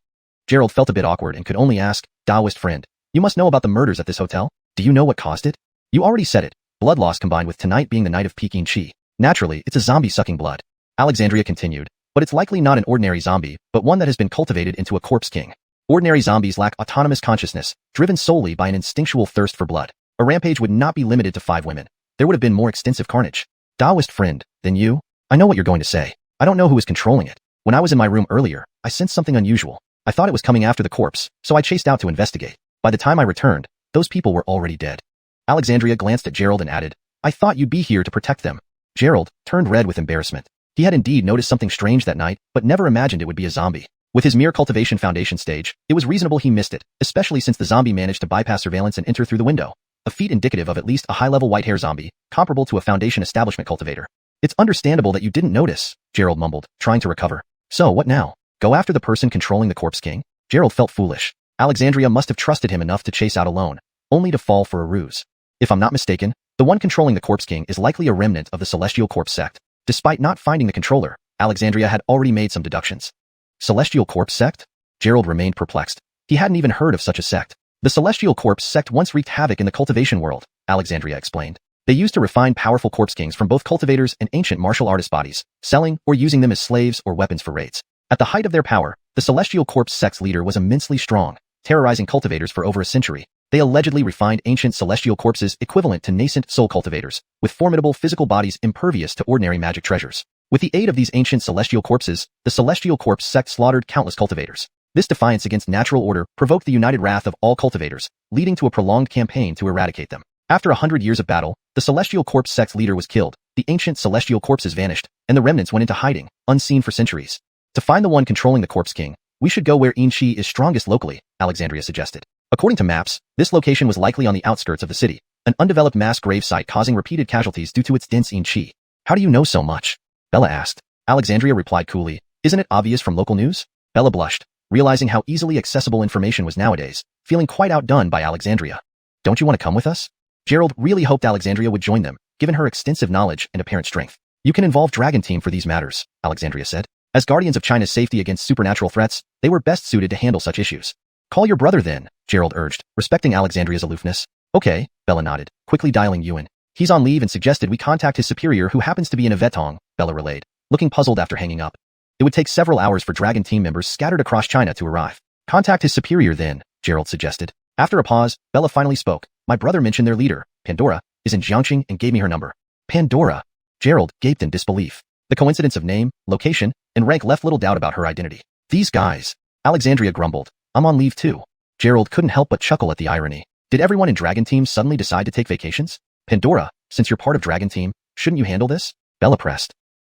Gerald felt a bit awkward and could only ask, Taoist friend, you must know about the murders at this hotel? Do you know what caused it? You already said it. Blood loss combined with tonight being the night of Peking Chi. Naturally, it's a zombie sucking blood. Alexandria continued, but it's likely not an ordinary zombie, but one that has been cultivated into a corpse king. Ordinary zombies lack autonomous consciousness, driven solely by an instinctual thirst for blood. A rampage would not be limited to 5 women. There would have been more extensive carnage. Taoist friend, then you? I know what you're going to say. I don't know who is controlling it. When I was in my room earlier, I sensed something unusual. I thought it was coming after the corpse, so I chased out to investigate. By the time I returned, those people were already dead. Alexandria glanced at Gerald and added, I thought you'd be here to protect them. Gerald turned red with embarrassment. He had indeed noticed something strange that night, but never imagined it would be a zombie. With his mere cultivation foundation stage, it was reasonable he missed it, especially since the zombie managed to bypass surveillance and enter through the window. A feat indicative of at least a high-level white-hair zombie, comparable to a foundation establishment cultivator. It's understandable that you didn't notice, Gerald mumbled, trying to recover. So what now? Go after the person controlling the corpse king? Gerald felt foolish. Alexandria must have trusted him enough to chase out alone, only to fall for a ruse. If I'm not mistaken, the The one controlling the Corpse King is likely a remnant of the Celestial Corpse sect. Despite not finding the controller, Alexandria had already made some deductions. Celestial Corpse sect? Gerald remained perplexed. He hadn't even heard of such a sect. The Celestial Corpse sect once wreaked havoc in the cultivation world, Alexandria explained. They used to refine powerful Corpse Kings from both cultivators and ancient martial artist bodies, selling or using them as slaves or weapons for raids. At the height of their power, the Celestial Corpse sect's leader was immensely strong, terrorizing cultivators for over a century. They allegedly refined ancient celestial corpses equivalent to nascent soul cultivators, with formidable physical bodies impervious to ordinary magic treasures. With the aid of these ancient celestial corpses, the Celestial Corpse sect slaughtered countless cultivators. This defiance against natural order provoked the united wrath of all cultivators, leading to a prolonged campaign to eradicate them. After 100 years of battle, the Celestial Corpse sect's leader was killed, the ancient celestial corpses vanished, and the remnants went into hiding, unseen for centuries. To find the one controlling the Corpse King, we should go where Qi is strongest locally, Alexandria suggested. According to maps, this location was likely on the outskirts of the city, an undeveloped mass grave site causing repeated casualties due to its dense Qi. How do you know so much? Bella asked. Alexandria replied coolly, isn't it obvious from local news? Bella blushed, realizing how easily accessible information was nowadays, feeling quite outdone by Alexandria. Don't you want to come with us? Gerald really hoped Alexandria would join them, given her extensive knowledge and apparent strength. You can involve Dragon Team for these matters, Alexandria said. As guardians of China's safety against supernatural threats, they were best suited to handle such issues. Call your brother then, Gerald urged, respecting Alexandria's aloofness. Okay, Bella nodded, quickly dialing Yuan. He's on leave and suggested we contact his superior who happens to be in a Vetong, Bella relayed, looking puzzled after hanging up. It would take several hours for Dragon Team members scattered across China to arrive. Contact his superior then, Gerald suggested. After a pause, Bella finally spoke. My brother mentioned their leader, Pandora, is in Jiangqing and gave me her number. Pandora? Gerald gaped in disbelief. The coincidence of name, location, and rank left little doubt about her identity. These guys. Alexandria grumbled. I'm on leave too. Gerald couldn't help but chuckle at the irony. Did everyone in Dragon Team suddenly decide to take vacations? Pandora, since you're part of Dragon Team, shouldn't you handle this? Bella pressed.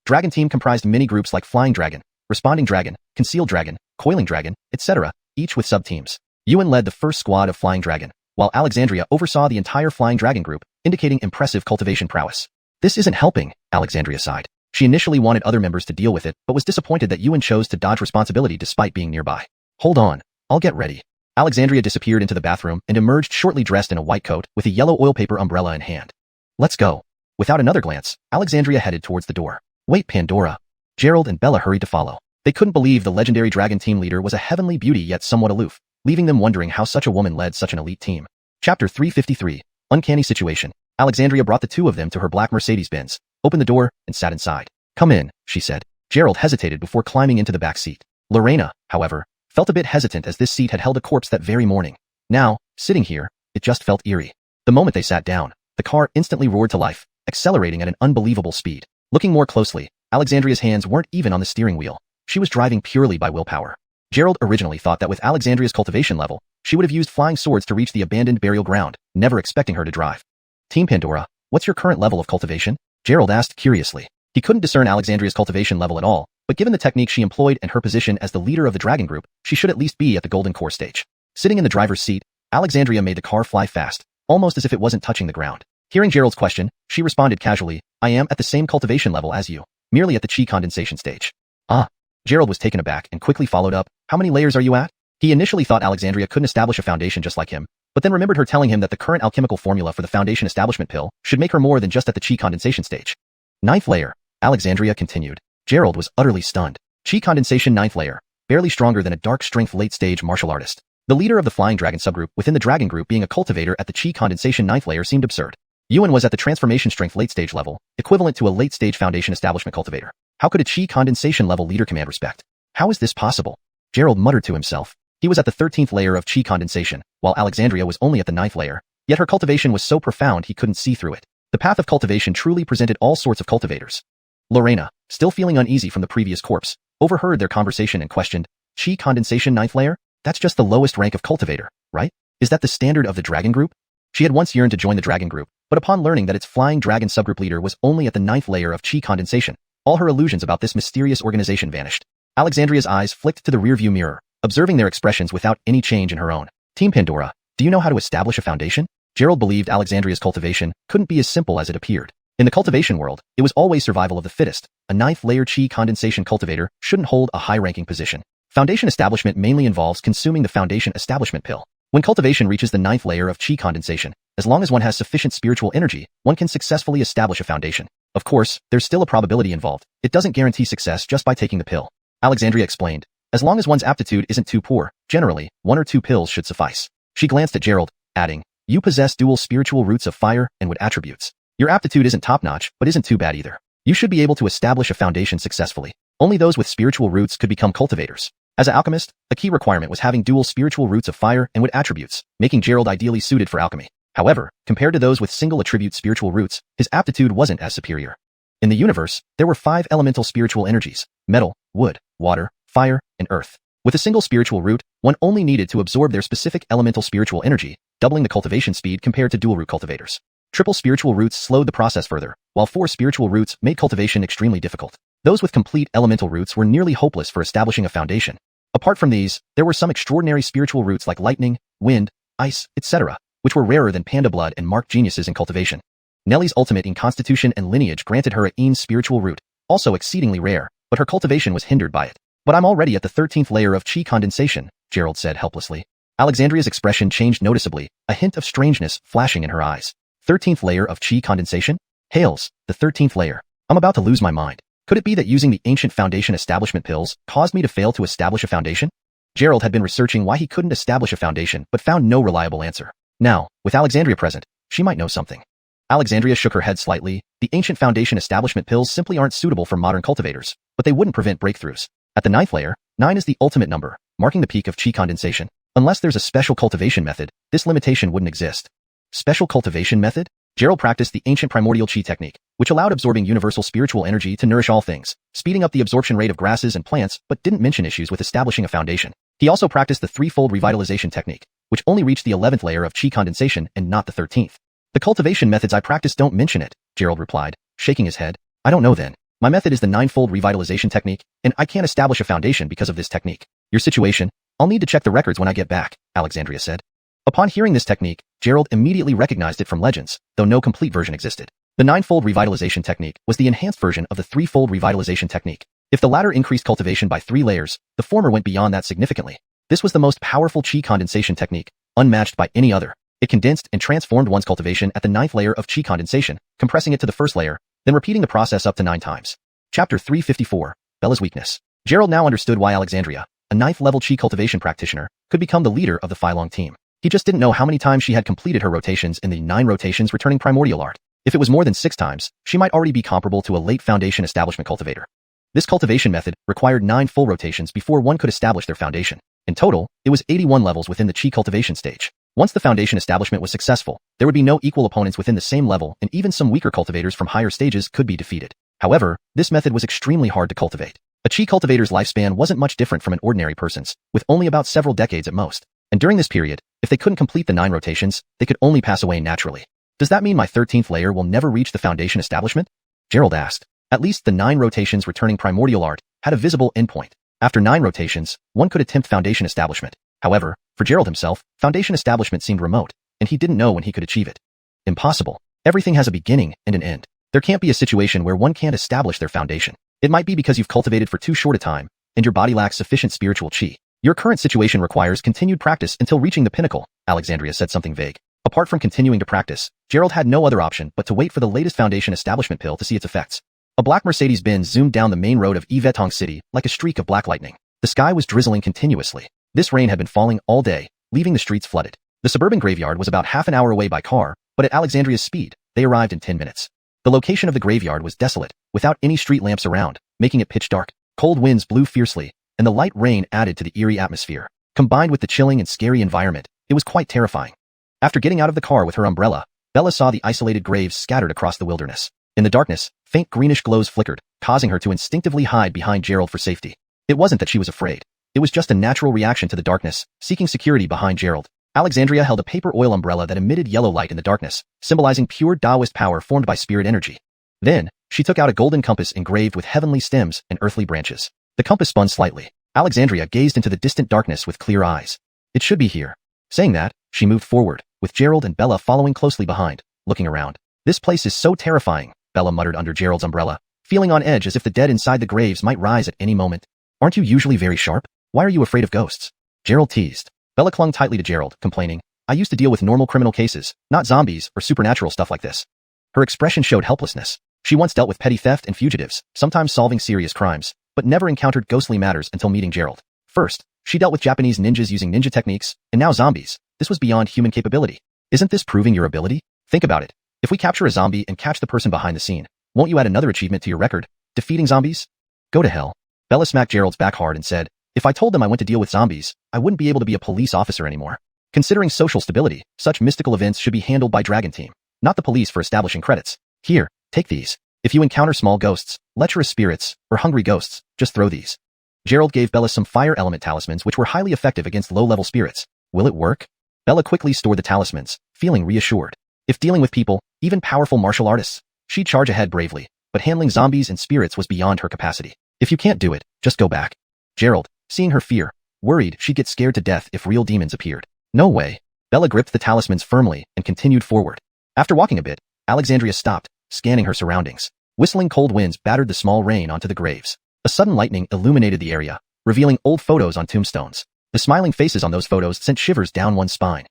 Dragon Team comprised many groups like Flying Dragon, Responding Dragon, Concealed Dragon, Coiling Dragon, etc., each with sub-teams. Yuan led the first squad of Flying Dragon, while Alexandria oversaw the entire Flying Dragon group, indicating impressive cultivation prowess. This isn't helping, Alexandria sighed. She initially wanted other members to deal with it, but was disappointed that Yuan chose to dodge responsibility despite being nearby. Hold on, I'll get ready. Alexandria disappeared into the bathroom and emerged shortly dressed in a white coat with a yellow oil paper umbrella in hand. Let's go. Without another glance, Alexandria headed towards the door. Wait, Pandora. Gerald and Bella hurried to follow. They couldn't believe the legendary Dragon Team leader was a heavenly beauty yet somewhat aloof, leaving them wondering how such a woman led such an elite team. Chapter 353, Uncanny Situation. Alexandria brought the two of them to her black Mercedes-Benz, opened the door, and sat inside. Come in, she said. Gerald hesitated before climbing into the back seat. Lorena, however, felt a bit hesitant as this seat had held a corpse that very morning. Now, sitting here, it just felt eerie. The moment they sat down, the car instantly roared to life, accelerating at an unbelievable speed. Looking more closely, Alexandria's hands weren't even on the steering wheel. She was driving purely by willpower. Gerald originally thought that with Alexandria's cultivation level, she would have used flying swords to reach the abandoned burial ground, never expecting her to drive. Team Pandora, what's your current level of cultivation? Gerald asked curiously. He couldn't discern Alexandria's cultivation level at all, but given the technique she employed and her position as the leader of the Dragon Group, she should at least be at the Golden Core stage. Sitting in the driver's seat, Alexandria made the car fly fast, almost as if it wasn't touching the ground. Hearing Gerald's question, she responded casually, I am at the same cultivation level as you, merely at the Qi condensation stage. Ah. Gerald was taken aback and quickly followed up, how many layers are you at? He initially thought Alexandria couldn't establish a foundation just like him, but then remembered her telling him that the current alchemical formula for the foundation establishment pill should make her more than just at the Qi condensation stage. 9th layer, Alexandria continued. Gerald was utterly stunned. Qi condensation 9th layer, barely stronger than a dark strength late-stage martial artist. The leader of the Flying Dragon subgroup within the Dragon Group being a cultivator at the Qi condensation 9th layer seemed absurd. Yuan was at the transformation strength late-stage level, equivalent to a late-stage foundation establishment cultivator. How could a Qi condensation level leader command respect? How is this possible? Gerald muttered to himself. He was at the 13th layer of Qi condensation, while Alexandria was only at the 9th layer, yet her cultivation was so profound he couldn't see through it. The path of cultivation truly presented all sorts of cultivators. Lorena, still feeling uneasy from the previous corpse, overheard their conversation and questioned, Qi condensation 9th layer? That's just the lowest rank of cultivator, right? Is that the standard of the Dragon Group? She had once yearned to join the Dragon Group, but upon learning that its Flying Dragon subgroup leader was only at the 9th layer of Qi condensation, all her illusions about this mysterious organization vanished. Alexandria's eyes flicked to the rearview mirror, observing their expressions without any change in her own. Team Pandora, do you know how to establish a foundation? Gerald believed Alexandria's cultivation couldn't be as simple as it appeared. In the cultivation world, it was always survival of the fittest. A 9th layer Qi condensation cultivator shouldn't hold a high-ranking position. Foundation establishment mainly involves consuming the foundation establishment pill. When cultivation reaches the 9th layer of Qi condensation, As long as one has sufficient spiritual energy, one can successfully establish a foundation. Of course, there's still a probability involved. It doesn't guarantee success just by taking the pill. Alexandria explained. As long as one's aptitude isn't too poor, generally, 1 or 2 pills should suffice. She glanced at Gerald, adding, you possess dual spiritual roots of fire and wood attributes. Your aptitude isn't top-notch, but isn't too bad either. You should be able to establish a foundation successfully. Only those with spiritual roots could become cultivators. As an alchemist, a key requirement was having dual spiritual roots of fire and wood attributes, making Gerald ideally suited for alchemy. However, compared to those with single attribute spiritual roots, his aptitude wasn't as superior. In the universe, there were 5 elemental spiritual energies: metal, wood, water, fire, and earth. With a single spiritual root, one only needed to absorb their specific elemental spiritual energy, doubling the cultivation speed compared to dual root cultivators. Triple spiritual roots slowed the process further, while 4 spiritual roots made cultivation extremely difficult. Those with complete elemental roots were nearly hopeless for establishing a foundation. Apart from these, there were some extraordinary spiritual roots like lightning, wind, ice, etc., which were rarer than panda blood and marked geniuses in cultivation. Nellie's ultimate in constitution and lineage granted her a Een spiritual root, also exceedingly rare, but her cultivation was hindered by it. But I'm already at the 13th layer of chi condensation, Gerald said helplessly. Alexandria's expression changed noticeably, a hint of strangeness flashing in her eyes. 13th layer of chi condensation? Hails, the 13th layer. I'm about to lose my mind. Could it be that using the ancient foundation establishment pills caused me to fail to establish a foundation? Gerald had been researching why he couldn't establish a foundation but found no reliable answer. Now, with Alexandria present, she might know something. Alexandria shook her head slightly. The ancient foundation establishment pills simply aren't suitable for modern cultivators, but they wouldn't prevent breakthroughs. At the 9th layer, 9 is the ultimate number, marking the peak of chi condensation. Unless there's a special cultivation method, this limitation wouldn't exist. Special cultivation method? Gerald practiced the ancient primordial chi technique, which allowed absorbing universal spiritual energy to nourish all things, speeding up the absorption rate of grasses and plants, but didn't mention issues with establishing a foundation. He also practiced the threefold revitalization technique, which only reached the 11th layer of chi condensation and not the 13th. The cultivation methods I practice don't mention it, Gerald replied, shaking his head. I don't know then. My method is the 9-fold revitalization technique, and I can't establish a foundation because of this technique. Your situation? I'll need to check the records when I get back, Alexandria said. Upon hearing this technique, Gerald immediately recognized it from legends, though no complete version existed. The 9-fold revitalization technique was the enhanced version of the 3-fold revitalization technique. If the latter increased cultivation by 3 layers, the former went beyond that significantly. This was the most powerful chi condensation technique, unmatched by any other. It condensed and transformed one's cultivation at the 9th layer of chi condensation, compressing it to the 1st layer, then repeating the process up to 9 times. Chapter 354, Bella's Weakness. Gerald now understood why Alexandria, a 9th level chi cultivation practitioner, could become the leader of the Phylong team. He just didn't know how many times she had completed her rotations in the 9 rotations returning primordial art. If it was more than 6 times, she might already be comparable to a late foundation establishment cultivator. This cultivation method required 9 full rotations before one could establish their foundation. In total, it was 81 levels within the chi cultivation stage. Once the foundation establishment was successful, there would be no equal opponents within the same level, and even some weaker cultivators from higher stages could be defeated. However, this method was extremely hard to cultivate. A chi cultivator's lifespan wasn't much different from an ordinary person's, with only about several decades at most. And during this period, if they couldn't complete the 9 rotations, they could only pass away naturally. Does that mean my 13th layer will never reach the foundation establishment? Gerald asked. At least the 9 rotations returning primordial art had a visible endpoint. After 9 rotations, one could attempt foundation establishment. However, for Gerald himself, foundation establishment seemed remote, and he didn't know when he could achieve it. Impossible. Everything has a beginning and an end. There can't be a situation where one can't establish their foundation. It might be because you've cultivated for too short a time, and your body lacks sufficient spiritual chi. Your current situation requires continued practice until reaching the pinnacle, Alexandria said something vague. Apart from continuing to practice, Gerald had no other option but to wait for the latest foundation establishment pill to see its effects. A black Mercedes-Benz zoomed down the main road of Yvetong City like a streak of black lightning. The sky was drizzling continuously. This rain had been falling all day, leaving the streets flooded. The suburban graveyard was about half an hour away by car, but at Alexandria's speed, they arrived in 10 minutes. The location of the graveyard was desolate, without any street lamps around, making it pitch dark. Cold winds blew fiercely, and the light rain added to the eerie atmosphere. Combined with the chilling and scary environment, it was quite terrifying. After getting out of the car with her umbrella, Bella saw the isolated graves scattered across the wilderness. In the darkness, faint greenish glows flickered, causing her to instinctively hide behind Gerald for safety. It wasn't that she was afraid. It was just a natural reaction to the darkness, seeking security behind Gerald. Alexandria held a paper oil umbrella that emitted yellow light in the darkness, symbolizing pure Taoist power formed by spirit energy. Then, she took out a golden compass engraved with heavenly stems and earthly branches. The compass spun slightly. Alexandria gazed into the distant darkness with clear eyes. It should be here. Saying that, she moved forward, with Gerald and Bella following closely behind, looking around. This place is so terrifying, Bella muttered under Gerald's umbrella, feeling on edge as if the dead inside the graves might rise at any moment. Aren't you usually very sharp? Why are you afraid of ghosts? Gerald teased. Bella clung tightly to Gerald, complaining, I used to deal with normal criminal cases, not zombies or supernatural stuff like this. Her expression showed helplessness. She once dealt with petty theft and fugitives, sometimes solving serious crimes, but never encountered ghostly matters until meeting Gerald. First, she dealt with Japanese ninjas using ninja techniques, and now zombies. This was beyond human capability. Isn't this proving your ability? Think about it. If we capture a zombie and catch the person behind the scene, won't you add another achievement to your record? Defeating zombies? Go to hell. Bella smacked Gerald's back hard and said, if I told them I went to deal with zombies, I wouldn't be able to be a police officer anymore. Considering social stability, such mystical events should be handled by Dragon Team, not the police for establishing credits. Here, take these. If you encounter small ghosts, lecherous spirits, or hungry ghosts, just throw these. Gerald gave Bella some fire element talismans which were highly effective against low-level spirits. Will it work? Bella quickly stored the talismans, feeling reassured. If dealing with people, even powerful martial artists, she'd charge ahead bravely, but handling zombies and spirits was beyond her capacity. If you can't do it, just go back. Gerald, seeing her fear, worried she'd get scared to death if real demons appeared. No way. Bella gripped the talismans firmly and continued forward. After walking a bit, Alexandria stopped, scanning her surroundings. Whistling cold winds battered the small rain onto the graves. A sudden lightning illuminated the area, revealing old photos on tombstones. The smiling faces on those photos sent shivers down one's spine.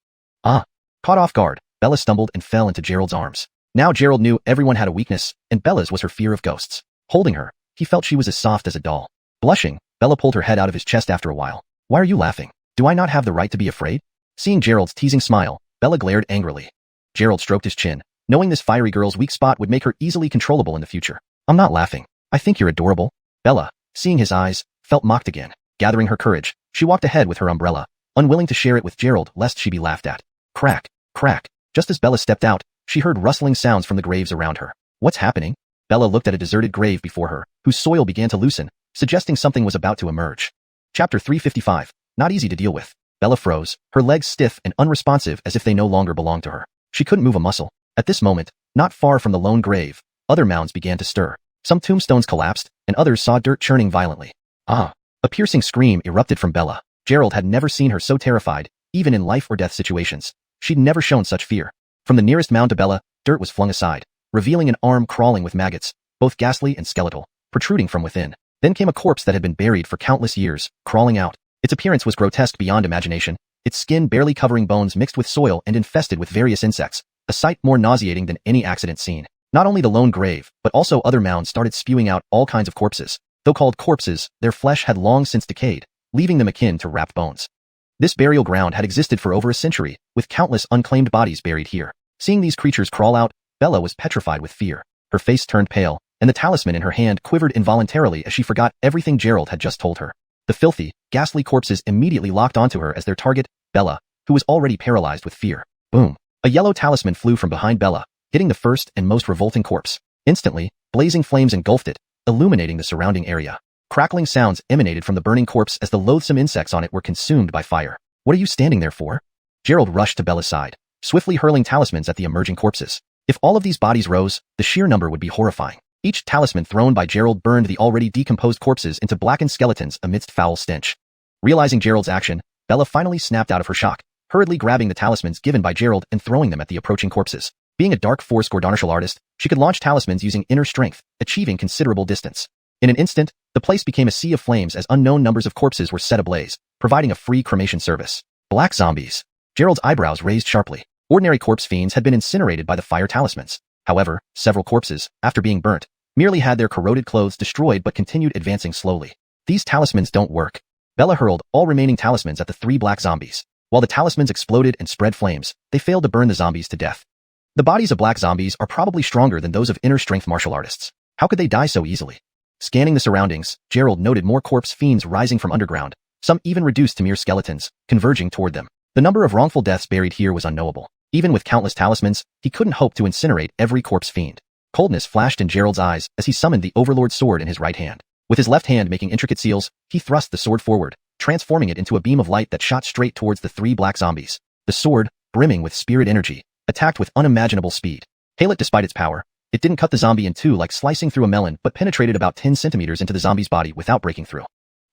Ah! Caught off guard, Bella stumbled and fell into Gerald's arms. Now Gerald knew everyone had a weakness, and Bella's was her fear of ghosts. Holding her, he felt she was as soft as a doll. Blushing, Bella pulled her head out of his chest after a while. Why are you laughing? Do I not have the right to be afraid? Seeing Gerald's teasing smile, Bella glared angrily. Gerald stroked his chin, knowing this fiery girl's weak spot would make her easily controllable in the future. I'm not laughing. I think you're adorable. Bella, seeing his eyes, felt mocked again. Gathering her courage, she walked ahead with her umbrella, unwilling to share it with Gerald lest she be laughed at. Crack, crack. Just as Bella stepped out, she heard rustling sounds from the graves around her. What's happening? Bella looked at a deserted grave before her, whose soil began to loosen, suggesting something was about to emerge. Chapter 355. Not easy to deal with. Bella froze, her legs stiff and unresponsive as if they no longer belonged to her. She couldn't move a muscle. At this moment, not far from the lone grave, other mounds began to stir. Some tombstones collapsed, and others saw dirt churning violently. Ah! A piercing scream erupted from Bella. Gerald had never seen her so terrified, even in life-or-death situations. She'd never shown such fear. From the nearest mound to Bella, dirt was flung aside, revealing an arm crawling with maggots, both ghastly and skeletal, protruding from within. Then came a corpse that had been buried for countless years, crawling out. Its appearance was grotesque beyond imagination, its skin barely covering bones mixed with soil and infested with various insects, a sight more nauseating than any accident scene. Not only the lone grave, but also other mounds started spewing out all kinds of corpses. Though called corpses, their flesh had long since decayed, leaving them akin to wrapped bones. This burial ground had existed for over a century, with countless unclaimed bodies buried here. Seeing these creatures crawl out, Bella was petrified with fear. Her face turned pale, and the talisman in her hand quivered involuntarily as she forgot everything Gerald had just told her. The filthy, ghastly corpses immediately locked onto her as their target, Bella, who was already paralyzed with fear. Boom! A yellow talisman flew from behind Bella, hitting the first and most revolting corpse. Instantly, blazing flames engulfed it, illuminating the surrounding area. Crackling sounds emanated from the burning corpse as the loathsome insects on it were consumed by fire. What are you standing there for? Gerald rushed to Bella's side, swiftly hurling talismans at the emerging corpses. If all of these bodies rose, the sheer number would be horrifying. Each talisman thrown by Gerald burned the already decomposed corpses into blackened skeletons amidst foul stench. Realizing Gerald's action, Bella finally snapped out of her shock, hurriedly grabbing the talismans given by Gerald and throwing them at the approaching corpses. Being a dark force martial artist, she could launch talismans using inner strength, achieving considerable distance. In an instant, the place became a sea of flames as unknown numbers of corpses were set ablaze, providing a free cremation service. Black zombies. Gerald's eyebrows raised sharply. Ordinary corpse fiends had been incinerated by the fire talismans. However, several corpses, after being burnt, merely had their corroded clothes destroyed but continued advancing slowly. These talismans don't work. Bella hurled all remaining talismans at the three black zombies. While the talismans exploded and spread flames, they failed to burn the zombies to death. The bodies of black zombies are probably stronger than those of inner strength martial artists. How could they die so easily? Scanning the surroundings, Gerald noted more corpse fiends rising from underground, some even reduced to mere skeletons, converging toward them. The number of wrongful deaths buried here was unknowable. Even with countless talismans, he couldn't hope to incinerate every corpse fiend. Coldness flashed in Gerald's eyes as he summoned the Overlord sword in his right hand. With his left hand making intricate seals, he thrust the sword forward, transforming it into a beam of light that shot straight towards the three black zombies. The sword, brimming with spirit energy, attacked with unimaginable speed. Hail it despite its power, it didn't cut the zombie in two like slicing through a melon but penetrated about 10 centimeters into the zombie's body without breaking through.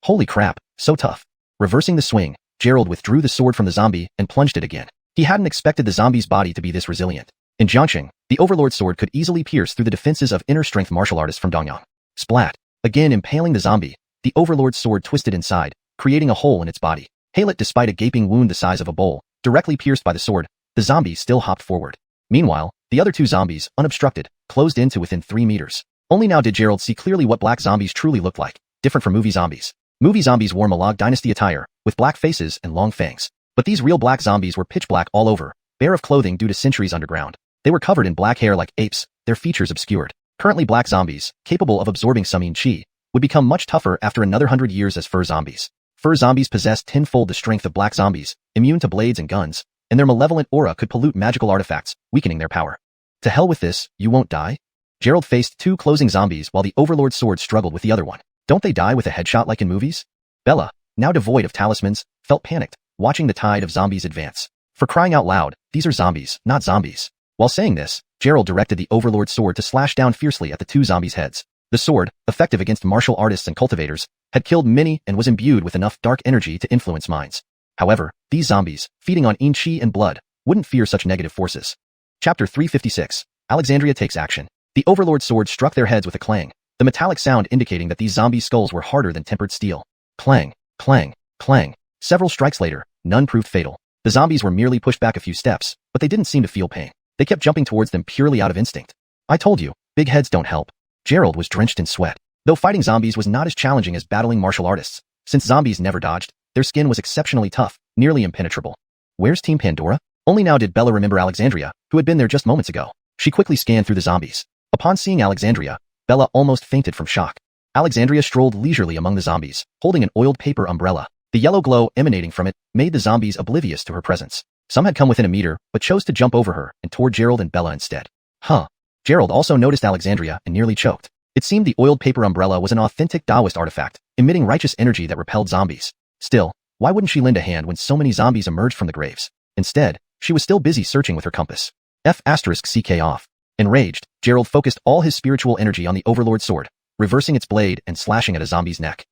Holy crap, so tough. Reversing the swing, Gerald withdrew the sword from the zombie and plunged it again. He hadn't expected the zombie's body to be this resilient. In Jiangxing, the Overlord sword could easily pierce through the defenses of inner strength martial artists from Dongyang. Splat! Again impaling the zombie, the Overlord's sword twisted inside, creating a hole in its body. Hail it despite a gaping wound the size of a bowl, directly pierced by the sword, the zombie still hopped forward. Meanwhile, the other two zombies, unobstructed, closed in to within 3 meters. Only now did Gerald see clearly what black zombies truly looked like, different from movie zombies. Movie zombies wore Molag dynasty attire, with black faces and long fangs. But these real black zombies were pitch black all over, bare of clothing due to centuries underground. They were covered in black hair like apes, their features obscured. Currently black zombies, capable of absorbing some chi, would become much tougher after another 100 years as fur zombies. Fur zombies possessed tenfold the strength of black zombies, immune to blades and guns, and their malevolent aura could pollute magical artifacts, weakening their power. To hell with this, you won't die? Gerald faced 2 closing zombies while the Overlord sword struggled with the other one. Don't they die with a headshot like in movies? Bella, now devoid of talismans, felt panicked, watching the tide of zombies advance. For crying out loud, these are zombies, not zombies. While saying this, Gerald directed the Overlord sword to slash down fiercely at the 2 zombies' heads. The sword, effective against martial artists and cultivators, had killed many and was imbued with enough dark energy to influence minds. However, these zombies, feeding on chi and blood, wouldn't fear such negative forces. Chapter 356. Alexandria takes action. The Overlord sword struck their heads with a clang, the metallic sound indicating that these zombie skulls were harder than tempered steel. Clang, clang, clang. Several strikes later, none proved fatal. The zombies were merely pushed back a few steps, but they didn't seem to feel pain. They kept jumping towards them purely out of instinct. I told you, big heads don't help. Gerald was drenched in sweat. Though fighting zombies was not as challenging as battling martial artists, since zombies never dodged, their skin was exceptionally tough, nearly impenetrable. Where's Team Pandora? Only now did Bella remember Alexandria, who had been there just moments ago. She quickly scanned through the zombies. Upon seeing Alexandria, Bella almost fainted from shock. Alexandria strolled leisurely among the zombies, holding an oiled paper umbrella. The yellow glow emanating from it made the zombies oblivious to her presence. Some had come within a meter, but chose to jump over her and toward Gerald and Bella instead. Huh. Gerald also noticed Alexandria and nearly choked. It seemed the oiled paper umbrella was an authentic Taoist artifact, emitting righteous energy that repelled zombies. Still, why wouldn't she lend a hand when so many zombies emerged from the graves? Instead, she was still busy searching with her compass. F***ck off. Enraged, Gerald focused all his spiritual energy on the Overlord sword, reversing its blade and slashing at a zombie's neck.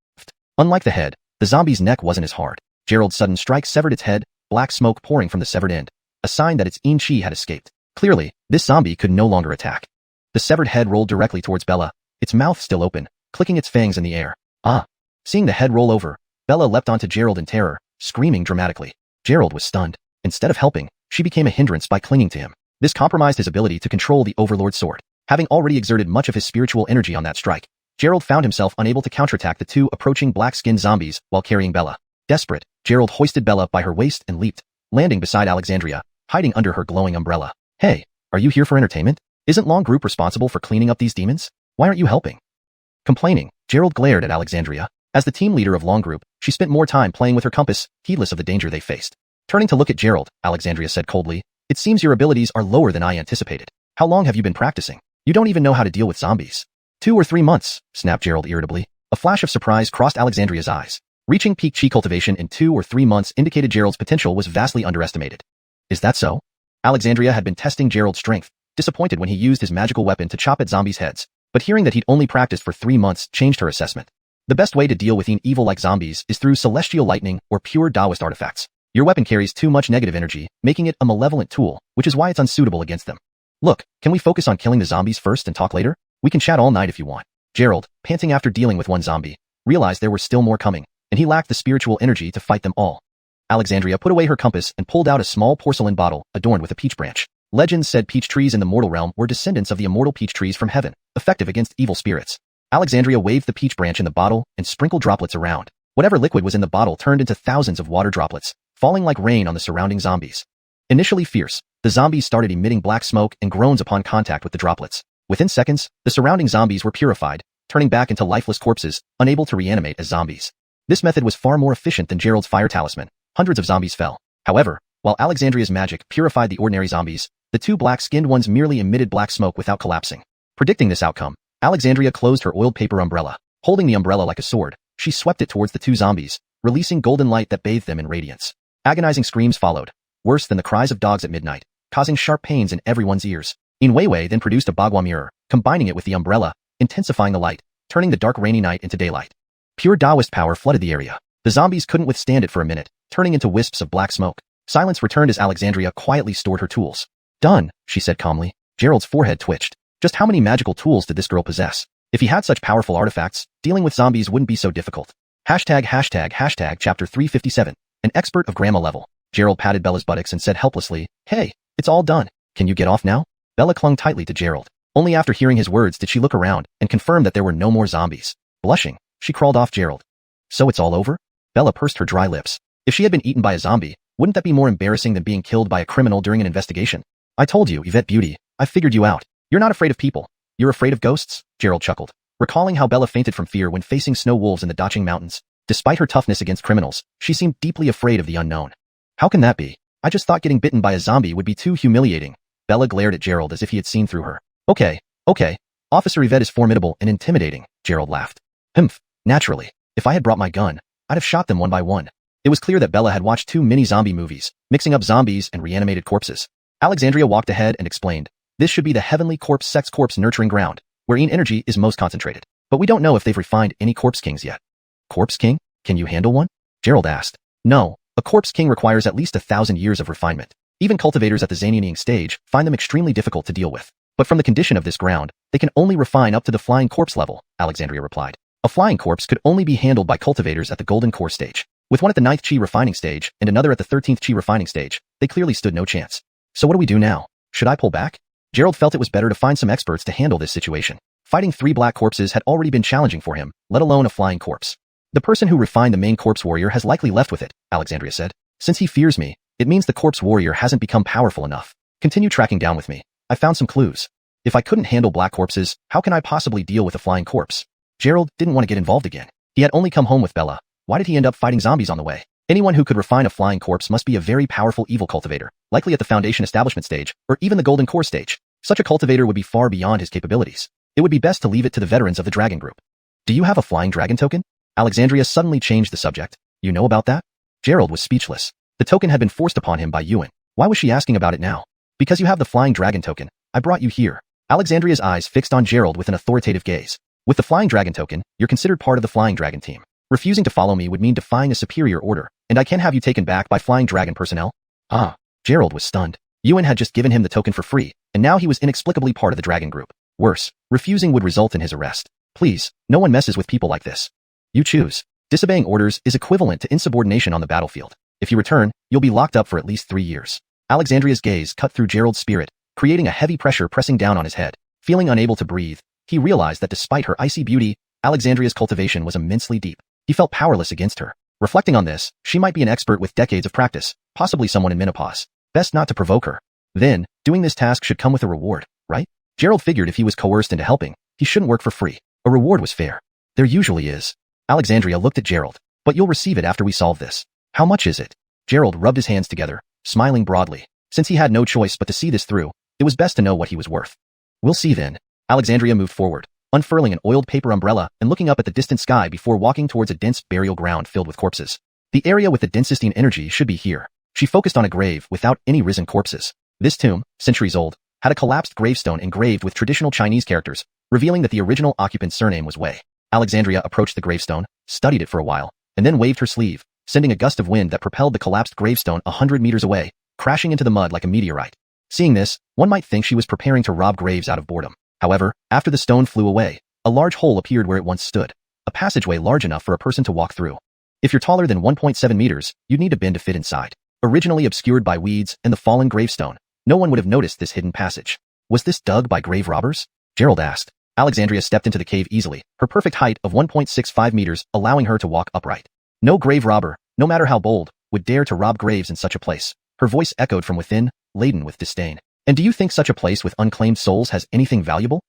Unlike the head, the zombie's neck wasn't as hard. Gerald's sudden strike severed its head, black smoke pouring from the severed end, a sign that its chi had escaped. Clearly, this zombie could no longer attack. The severed head rolled directly towards Bella, its mouth still open, clicking its fangs in the air. Ah! Seeing the head roll over, Bella leapt onto Gerald in terror, screaming dramatically. Gerald was stunned. Instead of helping, she became a hindrance by clinging to him. This compromised his ability to control the Overlord sword. Having already exerted much of his spiritual energy on that strike, Gerald found himself unable to counterattack the 2 approaching black-skinned zombies while carrying Bella. Desperate, Gerald hoisted Bella by her waist and leaped, landing beside Alexandria, hiding under her glowing umbrella. Hey, are you here for entertainment? Isn't Long Group responsible for cleaning up these demons? Why aren't you helping? Complaining, Gerald glared at Alexandria. As the team leader of Long Group, she spent more time playing with her compass, heedless of the danger they faced. Turning to look at Gerald, Alexandria said coldly, "It seems your abilities are lower than I anticipated. How long have you been practicing? You don't even know how to deal with zombies." 2 or 3 months, snapped Gerald irritably. A flash of surprise crossed Alexandria's eyes. Reaching peak chi cultivation in 2 or 3 months indicated Gerald's potential was vastly underestimated. Is that so? Alexandria had been testing Gerald's strength, disappointed when he used his magical weapon to chop at zombies' heads, but hearing that he'd only practiced for 3 months changed her assessment. The best way to deal with evil like zombies is through celestial lightning or pure Taoist artifacts. Your weapon carries too much negative energy, making it a malevolent tool, which is why it's unsuitable against them. Look, can we focus on killing the zombies first and talk later? We can chat all night if you want. Gerald, panting after dealing with one zombie, realized there were still more coming, and he lacked the spiritual energy to fight them all. Alexandria put away her compass and pulled out a small porcelain bottle adorned with a peach branch. Legends said peach trees in the mortal realm were descendants of the immortal peach trees from heaven, effective against evil spirits. Alexandria waved the peach branch in the bottle and sprinkled droplets around. Whatever liquid was in the bottle turned into thousands of water droplets, falling like rain on the surrounding zombies. Initially fierce, the zombies started emitting black smoke and groans upon contact with the droplets. Within seconds, the surrounding zombies were purified, turning back into lifeless corpses, unable to reanimate as zombies. This method was far more efficient than Gerald's fire talisman. Hundreds of zombies fell. However, while Alexandria's magic purified the ordinary zombies, the 2 black-skinned ones merely emitted black smoke without collapsing. Predicting this outcome, Alexandria closed her oiled paper umbrella. Holding the umbrella like a sword, she swept it towards the 2 zombies, releasing golden light that bathed them in radiance. Agonizing screams followed, worse than the cries of dogs at midnight, causing sharp pains in everyone's ears. Weiwei then produced a bagua mirror, combining it with the umbrella, intensifying the light, turning the dark rainy night into daylight. Pure Taoist power flooded the area. The zombies couldn't withstand it for a minute, turning into wisps of black smoke. Silence returned as Alexandria quietly stored her tools. Done, she said calmly. Gerald's forehead twitched. Just how many magical tools did this girl possess? If he had such powerful artifacts, dealing with zombies wouldn't be so difficult. Chapter 357. An expert of grandma level. Gerald patted Bella's buttocks and said helplessly, "Hey, it's all done. Can you get off now?" Bella clung tightly to Gerald. Only after hearing his words did she look around and confirm that there were no more zombies. Blushing, she crawled off Gerald. "So it's all over?" Bella pursed her dry lips. If she had been eaten by a zombie, wouldn't that be more embarrassing than being killed by a criminal during an investigation? "I told you, Yvette Beauty. I figured you out. You're not afraid of people. You're afraid of ghosts?" Gerald chuckled, recalling how Bella fainted from fear when facing snow wolves in the Dacheng Mountains. Despite her toughness against criminals, she seemed deeply afraid of the unknown. "How can that be? I just thought getting bitten by a zombie would be too humiliating." Bella glared at Gerald as if he had seen through her. Okay. Officer Yvette is formidable and intimidating," Gerald laughed. "Humph, naturally. If I had brought my gun, I'd have shot them one by one." It was clear that Bella had watched too many zombie movies, mixing up zombies and reanimated corpses. Alexandria walked ahead and explained, "This should be the heavenly corpse sex corpse nurturing ground, where yin energy is most concentrated. But we don't know if they've refined any corpse kings yet." "Corpse king? Can you handle one?" Gerald asked. "No, a corpse king requires at least 1,000 years of refinement. Even cultivators at the Zanianing stage find them extremely difficult to deal with. But from the condition of this ground, they can only refine up to the flying corpse level," Alexandria replied. "A flying corpse could only be handled by cultivators at the golden core stage. With one at the 9th chi refining stage and another at the 13th chi refining stage, they clearly stood no chance. So what do we do now? Should I pull back?" Gerald felt it was better to find some experts to handle this situation. Fighting 3 black corpses had already been challenging for him, let alone a flying corpse. "The person who refined the main corpse warrior has likely left with it," Alexandria said. "Since he fears me, it means the corpse warrior hasn't become powerful enough. Continue tracking down with me. I found some clues. If I couldn't handle black corpses, how can I possibly deal with a flying corpse?" Gerald didn't want to get involved again. He had only come home with Bella. Why did he end up fighting zombies on the way? Anyone who could refine a flying corpse must be a very powerful evil cultivator, likely at the Foundation Establishment stage, or even the Golden Core stage. Such a cultivator would be far beyond his capabilities. It would be best to leave it to the veterans of the Dragon Group. "Do you have a flying dragon token?" Alexandria suddenly changed the subject. "You know about that?" Gerald was speechless. The token had been forced upon him by Yuan. Why was she asking about it now? "Because you have the flying dragon token. I brought you here." Alexandria's eyes fixed on Gerald with an authoritative gaze. "With the flying dragon token, you're considered part of the flying dragon team. Refusing to follow me would mean defying a superior order, and I can't have you taken back by flying dragon personnel." Ah, Gerald was stunned. Yuan had just given him the token for free, and now he was inexplicably part of the Dragon Group. Worse, refusing would result in his arrest. "Please, no one messes with people like this. You choose. Disobeying orders is equivalent to insubordination on the battlefield. If you return, you'll be locked up for at least 3 years. Alexandria's gaze cut through Gerald's spirit, creating a heavy pressure pressing down on his head. Feeling unable to breathe, he realized that despite her icy beauty, Alexandria's cultivation was immensely deep. He felt powerless against her. Reflecting on this, she might be an expert with decades of practice, possibly someone in menopause. Best not to provoke her. Then, doing this task should come with a reward, right? Gerald figured if he was coerced into helping, he shouldn't work for free. A reward was fair. There usually is. Alexandria looked at Gerald. "But you'll receive it after we solve this. How much is it?" Gerald rubbed his hands together, smiling broadly. Since he had no choice but to see this through, it was best to know what he was worth. "We'll see then." Alexandria moved forward, unfurling an oiled paper umbrella and looking up at the distant sky before walking towards a dense burial ground filled with corpses. The area with the densest energy should be here. She focused on a grave without any risen corpses. This tomb, centuries old, had a collapsed gravestone engraved with traditional Chinese characters, revealing that the original occupant's surname was Wei. Alexandria approached the gravestone, studied it for a while, and then waved her sleeve, sending a gust of wind that propelled the collapsed gravestone 100 meters away, crashing into the mud like a meteorite. Seeing this, one might think she was preparing to rob graves out of boredom. However, after the stone flew away, a large hole appeared where it once stood, a passageway large enough for a person to walk through. If you're taller than 1.7 meters, you'd need a bend to fit inside. Originally obscured by weeds and the fallen gravestone, no one would have noticed this hidden passage. Was this dug by grave robbers? Gerald asked. Alexandria stepped into the cave easily, her perfect height of 1.65 meters allowing her to walk upright. No grave robber, no matter how bold, would dare to rob graves in such a place. Her voice echoed from within, laden with disdain. "And do you think such a place with unclaimed souls has anything valuable?"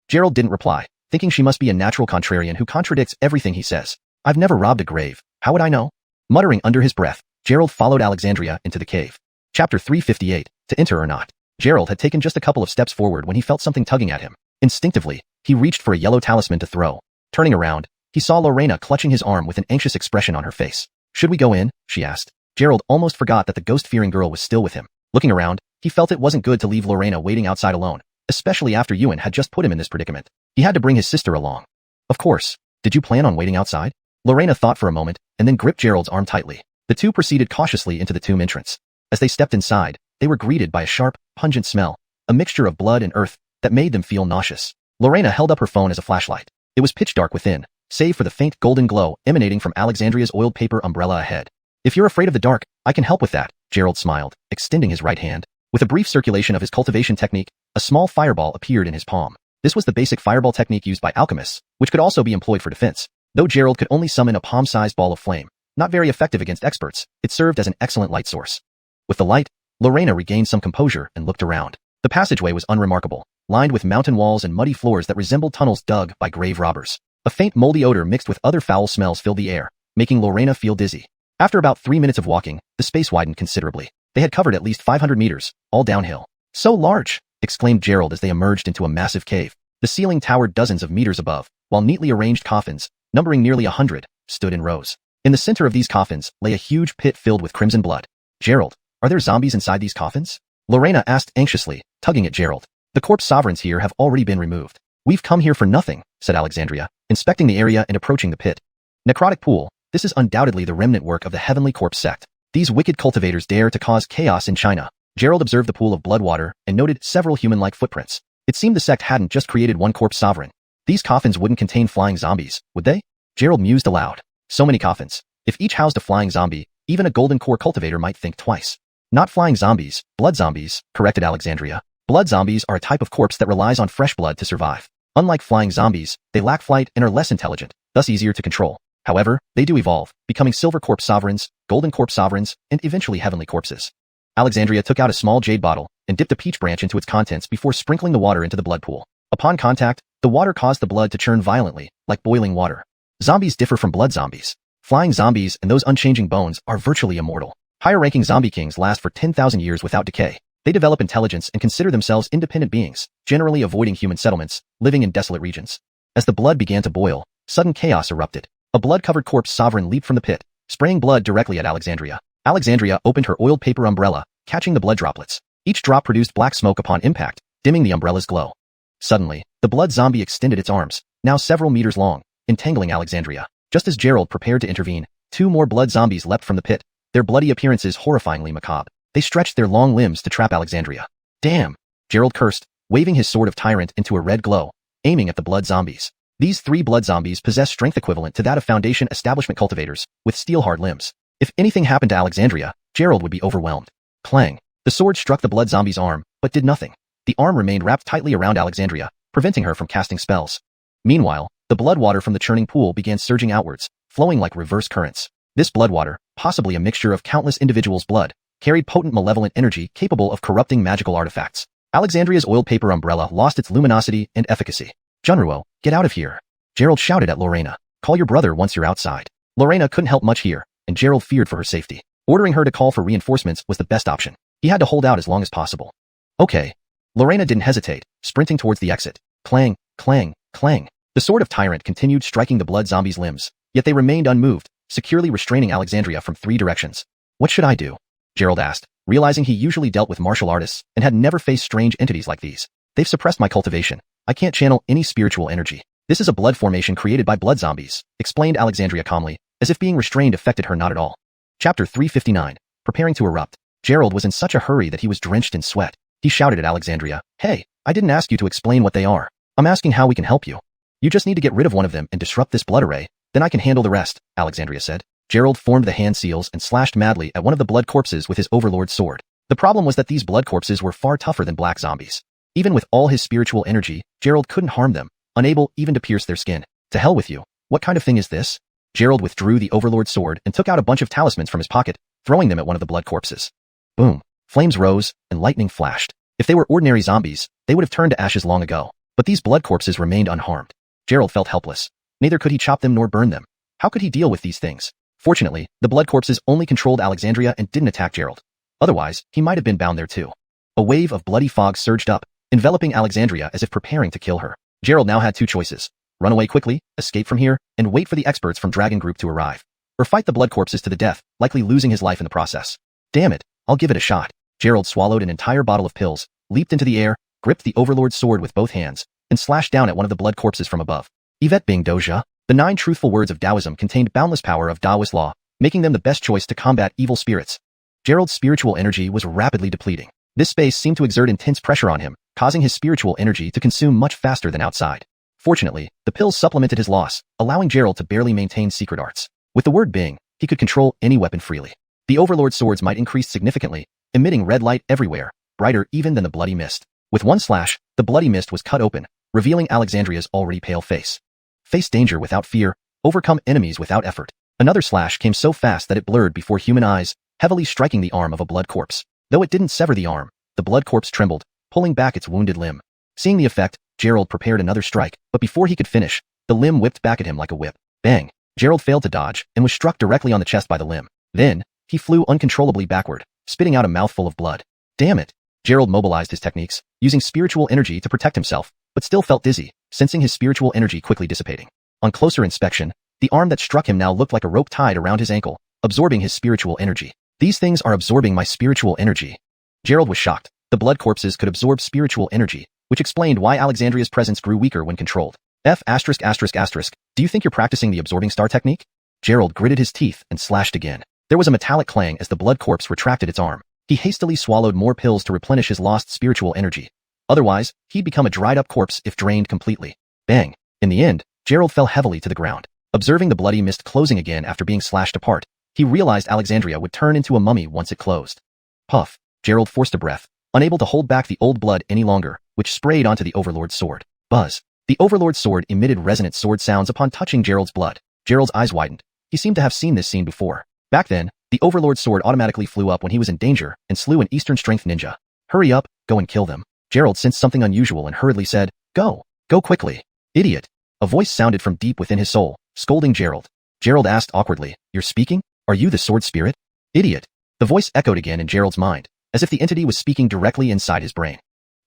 Gerald didn't reply, thinking she must be a natural contrarian who contradicts everything he says. "I've never robbed a grave. How would I know?" Muttering under his breath, Gerald followed Alexandria into the cave. Chapter 358, To Enter or Not. Gerald had taken just a couple of steps forward when he felt something tugging at him. Instinctively, he reached for a yellow talisman to throw. Turning around, he saw Lorena clutching his arm with an anxious expression on her face. "Should we go in?" she asked. Gerald almost forgot that the ghost-fearing girl was still with him. Looking around, he felt it wasn't good to leave Lorena waiting outside alone, especially after Yuan had just put him in this predicament. He had to bring his sister along. "Of course. Did you plan on waiting outside?" Lorena thought for a moment, and then gripped Gerald's arm tightly. The two proceeded cautiously into the tomb entrance. As they stepped inside, they were greeted by a sharp, pungent smell, a mixture of blood and earth, that made them feel nauseous. Lorena held up her phone as a flashlight. It was pitch dark within, save for the faint golden glow emanating from Alexandria's oiled paper umbrella ahead. "If you're afraid of the dark, I can help with that," Gerald smiled, extending his right hand. With a brief circulation of his cultivation technique, a small fireball appeared in his palm. This was the basic fireball technique used by alchemists, which could also be employed for defense. Though Gerald could only summon a palm-sized ball of flame, not very effective against experts, it served as an excellent light source. With the light, Lorena regained some composure and looked around. The passageway was unremarkable, lined with mountain walls and muddy floors that resembled tunnels dug by grave robbers. A faint moldy odor mixed with other foul smells filled the air, making Lorena feel dizzy. After about 3 minutes of walking, the space widened considerably. They had covered at least 500 meters, all downhill. "So large!" exclaimed Gerald as they emerged into a massive cave. The ceiling towered dozens of meters above, while neatly arranged coffins, numbering nearly 100, stood in rows. In the center of these coffins lay a huge pit filled with crimson blood. "Gerald, are there zombies inside these coffins?" Lorena asked anxiously, tugging at Gerald. "The corpse sovereigns here have already been removed. We've come here for nothing," said Alexandria, inspecting the area and approaching the pit. "Necrotic pool, this is undoubtedly the remnant work of the Heavenly Corpse sect. These wicked cultivators dare to cause chaos in China." Gerald observed the pool of blood water and noted several human-like footprints. It seemed the sect hadn't just created one corpse sovereign. These coffins wouldn't contain flying zombies, would they? Gerald mused aloud. So many coffins. If each housed a flying zombie, even a golden core cultivator might think twice. "Not flying zombies, blood zombies," corrected Alexandria. "Blood zombies are a type of corpse that relies on fresh blood to survive. Unlike flying zombies, they lack flight and are less intelligent, thus easier to control. However, they do evolve, becoming silver corpse sovereigns, golden corpse sovereigns, and eventually heavenly corpses." Alexandria took out a small jade bottle and dipped a peach branch into its contents before sprinkling the water into the blood pool. Upon contact, the water caused the blood to churn violently, like boiling water. Zombies differ from blood zombies. Flying zombies and those unchanging bones are virtually immortal. Higher-ranking zombie kings last for 10,000 years without decay. They develop intelligence and consider themselves independent beings, generally avoiding human settlements, living in desolate regions. As the blood began to boil, sudden chaos erupted. A blood-covered corpse sovereign leaped from the pit, spraying blood directly at Alexandria. Alexandria opened her oiled paper umbrella, catching the blood droplets. Each drop produced black smoke upon impact, dimming the umbrella's glow. Suddenly, the blood zombie extended its arms, now several meters long, entangling Alexandria. Just as Gerald prepared to intervene, 2 more blood zombies leapt from the pit, their bloody appearances horrifyingly macabre. They stretched their long limbs to trap Alexandria. "Damn!" Gerald cursed, waving his sword of tyrant into a red glow, aiming at the blood zombies. These 3 blood zombies possess strength equivalent to that of Foundation establishment cultivators, with steel-hard limbs. If anything happened to Alexandria, Gerald would be overwhelmed. Clang! The sword struck the blood zombie's arm, but did nothing. The arm remained wrapped tightly around Alexandria, preventing her from casting spells. Meanwhile, the blood water from the churning pool began surging outwards, flowing like reverse currents. This blood water, possibly a mixture of countless individuals' blood, carried potent malevolent energy capable of corrupting magical artifacts. Alexandria's oiled paper umbrella lost its luminosity and efficacy. "Junruo, get out of here!" Gerald shouted at Lorena. "Call your brother once you're outside." Lorena couldn't help much here, and Gerald feared for her safety. Ordering her to call for reinforcements was the best option. He had to hold out as long as possible. "Okay." Lorena didn't hesitate, sprinting towards the exit. Clang, clang, clang. The sword of Tyrant continued striking the blood zombies' limbs, yet they remained unmoved, securely restraining Alexandria from 3 directions. "What should I do?" Gerald asked, realizing he usually dealt with martial artists and had never faced strange entities like these. "They've suppressed my cultivation. I can't channel any spiritual energy. This is a blood formation created by blood zombies," explained Alexandria calmly, as if being restrained affected her not at all. Chapter 359. Preparing to erupt. Gerald was in such a hurry that he was drenched in sweat. He shouted at Alexandria, "Hey, I didn't ask you to explain what they are. I'm asking how we can help you. You just need to get rid of one of them and disrupt this blood array, then I can handle the rest," Alexandria said. Gerald formed the hand seals and slashed madly at one of the blood corpses with his Overlord sword. The problem was that these blood corpses were far tougher than black zombies. Even with all his spiritual energy, Gerald couldn't harm them, unable even to pierce their skin. "To hell with you. What kind of thing is this?" Gerald withdrew the Overlord sword and took out a bunch of talismans from his pocket, throwing them at one of the blood corpses. Boom. Flames rose, and lightning flashed. If they were ordinary zombies, they would have turned to ashes long ago. But these blood corpses remained unharmed. Gerald felt helpless. Neither could he chop them nor burn them. How could he deal with these things? Fortunately, the blood corpses only controlled Alexandria and didn't attack Gerald. Otherwise, he might have been bound there too. A wave of bloody fog surged up, enveloping Alexandria as if preparing to kill her. Gerald now had 2 choices. Run away quickly, escape from here, and wait for the experts from Dragon Group to arrive. Or fight the blood corpses to the death, likely losing his life in the process. "Damn it, I'll give it a shot." Gerald swallowed an entire bottle of pills, leaped into the air, gripped the Overlord sword with both hands, and slashed down at one of the blood corpses from above. Yvette Bing Doja. The 9 truthful words of Taoism contained boundless power of Taoist law, making them the best choice to combat evil spirits. Gerald's spiritual energy was rapidly depleting. This space seemed to exert intense pressure on him, causing his spiritual energy to consume much faster than outside. Fortunately, the pills supplemented his loss, allowing Gerald to barely maintain secret arts. With the word Bing, he could control any weapon freely. The Overlord swords might increase significantly, emitting red light everywhere, brighter even than the bloody mist. With one slash, the bloody mist was cut open, revealing Alexandria's already pale face. Face danger without fear, overcome enemies without effort. Another slash came so fast that it blurred before human eyes, heavily striking the arm of a blood corpse. Though it didn't sever the arm, the blood corpse trembled, pulling back its wounded limb. Seeing the effect, Gerald prepared another strike, but before he could finish, the limb whipped back at him like a whip. Bang! Gerald failed to dodge and was struck directly on the chest by the limb. Then, he flew uncontrollably backward, spitting out a mouthful of blood. Damn it! Gerald mobilized his techniques, using spiritual energy to protect himself, but still felt dizzy, sensing his spiritual energy quickly dissipating. On closer inspection, the arm that struck him now looked like a rope tied around his ankle, absorbing his spiritual energy. These things are absorbing my spiritual energy. Gerald was shocked. The blood corpses could absorb spiritual energy, which explained why Alexandria's presence grew weaker when controlled. Do you think you're practicing the absorbing star technique? Gerald gritted his teeth and slashed again. There was a metallic clang as the blood corpse retracted its arm. He hastily swallowed more pills to replenish his lost spiritual energy. Otherwise, he'd become a dried-up corpse if drained completely. Bang! In the end, Gerald fell heavily to the ground. Observing the bloody mist closing again after being slashed apart, he realized Alexandria would turn into a mummy once it closed. Puff! Gerald forced a breath, unable to hold back the old blood any longer, which sprayed onto the Overlord's sword. Buzz! The Overlord's sword emitted resonant sword sounds upon touching Gerald's blood. Gerald's eyes widened. He seemed to have seen this scene before. Back then, the Overlord's sword automatically flew up when he was in danger and slew an Eastern Strength ninja. Hurry up, go and kill them. Gerald sensed something unusual and hurriedly said, Go! Go quickly! Idiot! A voice sounded from deep within his soul, scolding Gerald. Gerald asked awkwardly, You're speaking? Are you the sword spirit? Idiot! The voice echoed again in Gerald's mind, as if the entity was speaking directly inside his brain.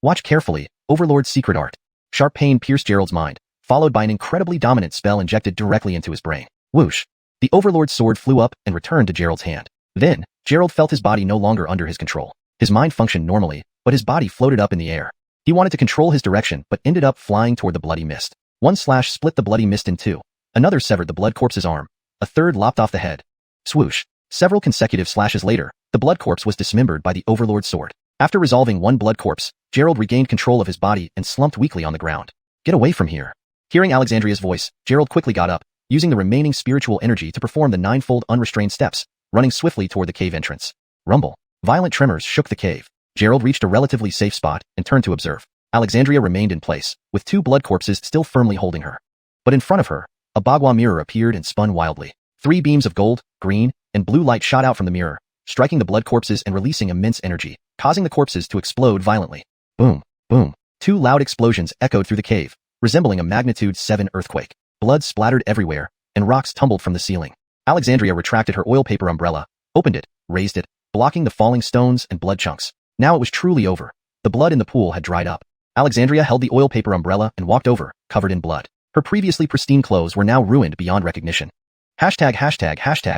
Watch carefully, Overlord's secret art. Sharp pain pierced Gerald's mind, followed by an incredibly dominant spell injected directly into his brain. Whoosh! The Overlord's sword flew up and returned to Gerald's hand. Then, Gerald felt his body no longer under his control. His mind functioned normally, but his body floated up in the air. He wanted to control his direction but ended up flying toward the bloody mist. One slash split the bloody mist in two. Another severed the blood corpse's arm. A third lopped off the head. Swoosh! Several consecutive slashes later, the blood corpse was dismembered by the Overlord's sword. After resolving one blood corpse, Gerald regained control of his body and slumped weakly on the ground. Get away from here. Hearing Alexandria's voice, Gerald quickly got up, using the remaining spiritual energy to perform the ninefold unrestrained steps, running swiftly toward the cave entrance. Rumble. Violent tremors shook the cave. Gerald reached a relatively safe spot and turned to observe. Alexandria remained in place, with two blood corpses still firmly holding her. But in front of her, a bagua mirror appeared and spun wildly. 3 beams of gold, green, and blue light shot out from the mirror, striking the blood corpses and releasing immense energy, causing the corpses to explode violently. Boom, boom. 2 loud explosions echoed through the cave, resembling a magnitude 7 earthquake. Blood splattered everywhere, and rocks tumbled from the ceiling. Alexandria retracted her oil paper umbrella, opened it, raised it, blocking the falling stones and blood chunks. Now it was truly over. The blood in the pool had dried up. Alexandria held the oil paper umbrella and walked over, covered in blood. Her previously pristine clothes were now ruined beyond recognition. Hashtag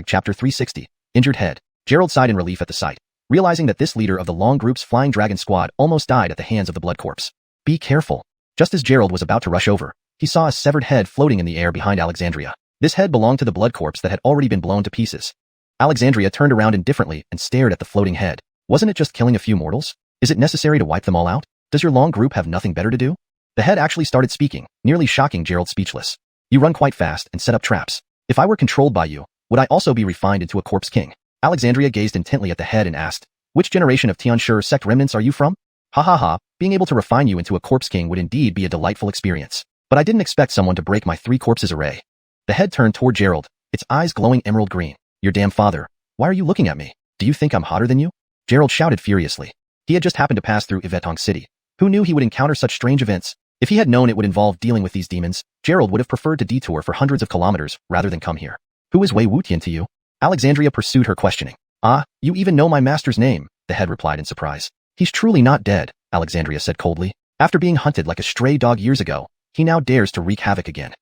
chapter 360, injured head. Gerald sighed in relief at the sight, realizing that this leader of the Long Group's Flying Dragon squad almost died at the hands of the blood corpse. Be careful. Just as Gerald was about to rush over, he saw a severed head floating in the air behind Alexandria. This head belonged to the blood corpse that had already been blown to pieces. Alexandria turned around indifferently and stared at the floating head. Wasn't it just killing a few mortals? Is it necessary to wipe them all out? Does your Long Group have nothing better to do? The head actually started speaking, nearly shocking Gerald speechless. You run quite fast and set up traps. If I were controlled by you, would I also be refined into a corpse king? Alexandria gazed intently at the head and asked, Which generation of Tianshi sect remnants are you from? Ha ha ha, being able to refine you into a corpse king would indeed be a delightful experience. But I didn't expect someone to break my 3 corpses array. The head turned toward Gerald, its eyes glowing emerald green. Your damn father. Why are you looking at me? Do you think I'm hotter than you? Gerald shouted furiously. He had just happened to pass through Yvetong City. Who knew he would encounter such strange events? If he had known it would involve dealing with these demons, Gerald would have preferred to detour for hundreds of kilometers rather than come here. Who is Wei Wutian to you? Alexandria pursued her questioning. Ah, you even know my master's name, the head replied in surprise. He's truly not dead, Alexandria said coldly. After being hunted like a stray dog years ago, he now dares to wreak havoc again.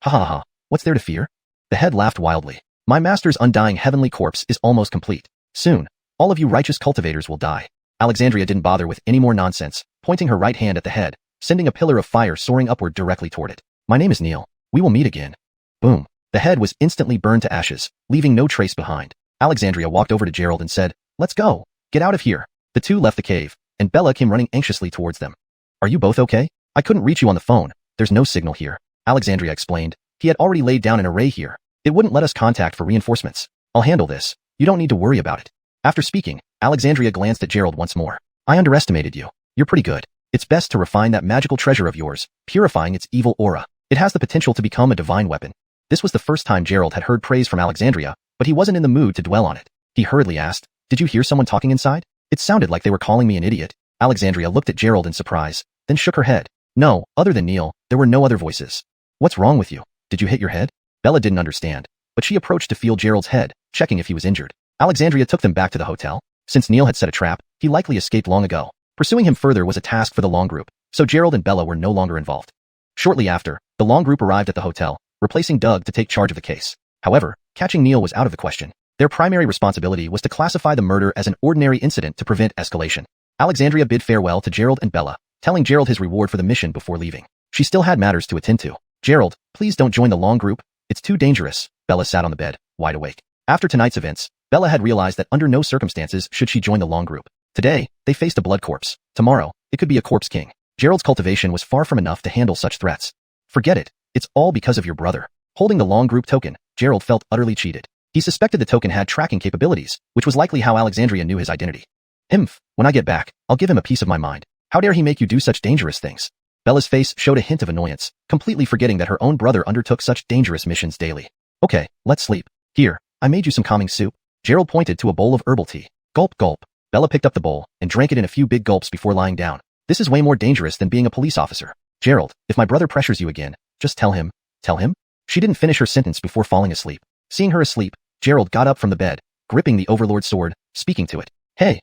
Ha ha ha, what's there to fear? The head laughed wildly. My master's undying heavenly corpse is almost complete. Soon, all of you righteous cultivators will die. Alexandria didn't bother with any more nonsense, pointing her right hand at the head, sending a pillar of fire soaring upward directly toward it. My name is Neil. We will meet again. Boom. The head was instantly burned to ashes, leaving no trace behind. Alexandria walked over to Gerald and said, Let's go. Get out of here. The two left the cave, and Bella came running anxiously towards them. Are you both okay? I couldn't reach you on the phone. There's no signal here. Alexandria explained. He had already laid down an array here. It wouldn't let us contact for reinforcements. I'll handle this. You don't need to worry about it. After speaking, Alexandria glanced at Gerald once more. I underestimated you. You're pretty good. It's best to refine that magical treasure of yours, purifying its evil aura. It has the potential to become a divine weapon. This was the first time Gerald had heard praise from Alexandria, but he wasn't in the mood to dwell on it. He hurriedly asked, did you hear someone talking inside? It sounded like they were calling me an idiot. Alexandria looked at Gerald in surprise, then shook her head. No, other than Neil, there were no other voices. What's wrong with you? Did you hit your head? Bella didn't understand, but she approached to feel Gerald's head, checking if he was injured. Alexandria took them back to the hotel. Since Neil had set a trap, he likely escaped long ago. Pursuing him further was a task for the Long Group, so Gerald and Bella were no longer involved. Shortly after, the Long Group arrived at the hotel, replacing Doug to take charge of the case. However, catching Neil was out of the question. Their primary responsibility was to classify the murder as an ordinary incident to prevent escalation. Alexandria bid farewell to Gerald and Bella, telling Gerald his reward for the mission before leaving. She still had matters to attend to. Gerald, please don't join the Long Group. It's too dangerous. Bella sat on the bed, wide awake. After tonight's events, Bella had realized that under no circumstances should she join the Long Group. Today, they faced a blood corpse. Tomorrow, it could be a corpse king. Gerald's cultivation was far from enough to handle such threats. Forget it. It's all because of your brother. Holding the Long Group token, Gerald felt utterly cheated. He suspected the token had tracking capabilities, which was likely how Alexandria knew his identity. When I get back, I'll give him a piece of my mind. How dare he make you do such dangerous things? Bella's face showed a hint of annoyance, completely forgetting that her own brother undertook such dangerous missions daily. Okay, let's sleep. Here, I made you some calming soup. Gerald pointed to a bowl of herbal tea. Gulp, gulp. Bella picked up the bowl and drank it in a few big gulps before lying down. This is way more dangerous than being a police officer. Gerald, if my brother pressures you again, just tell him. Tell him? She didn't finish her sentence before falling asleep. Seeing her asleep, Gerald got up from the bed, gripping the Overlord sword, speaking to it. Hey,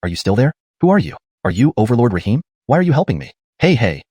are you still there? Who are you? Are you Overlord Rahim? Why are you helping me? Hey.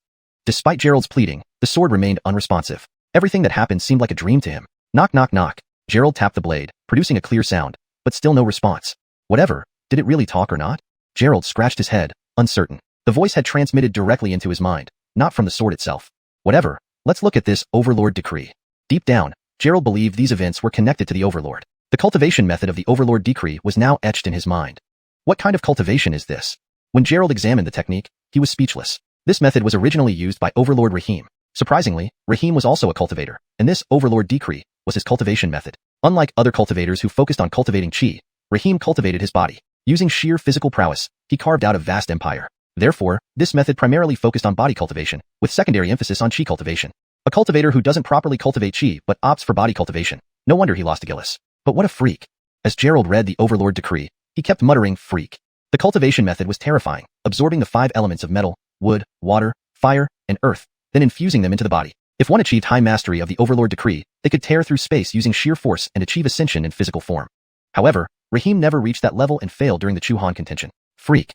Despite Gerald's pleading, the sword remained unresponsive. Everything that happened seemed like a dream to him. Knock, knock, knock. Gerald tapped the blade, producing a clear sound, but still no response. Whatever, did it really talk or not? Gerald scratched his head, uncertain. The voice had transmitted directly into his mind, not from the sword itself. Whatever, let's look at this Overlord decree. Deep down, Gerald believed these events were connected to the Overlord. The cultivation method of the Overlord decree was now etched in his mind. What kind of cultivation is this? When Gerald examined the technique, he was speechless. This method was originally used by Overlord Rahim. Surprisingly, Rahim was also a cultivator, and this Overlord decree was his cultivation method. Unlike other cultivators who focused on cultivating chi, Rahim cultivated his body. Using sheer physical prowess, he carved out a vast empire. Therefore, this method primarily focused on body cultivation, with secondary emphasis on chi cultivation. A cultivator who doesn't properly cultivate chi but opts for body cultivation. No wonder he lost to Gillis. But what a freak. As Gerald read the Overlord decree, he kept muttering, freak. The cultivation method was terrifying, absorbing the 5 elements of metal, wood, water, fire, and earth, then infusing them into the body. If one achieved high mastery of the Overlord decree, they could tear through space using sheer force and achieve ascension in physical form. However, Rahim never reached that level and failed during the Xuanhuan contention. Freak.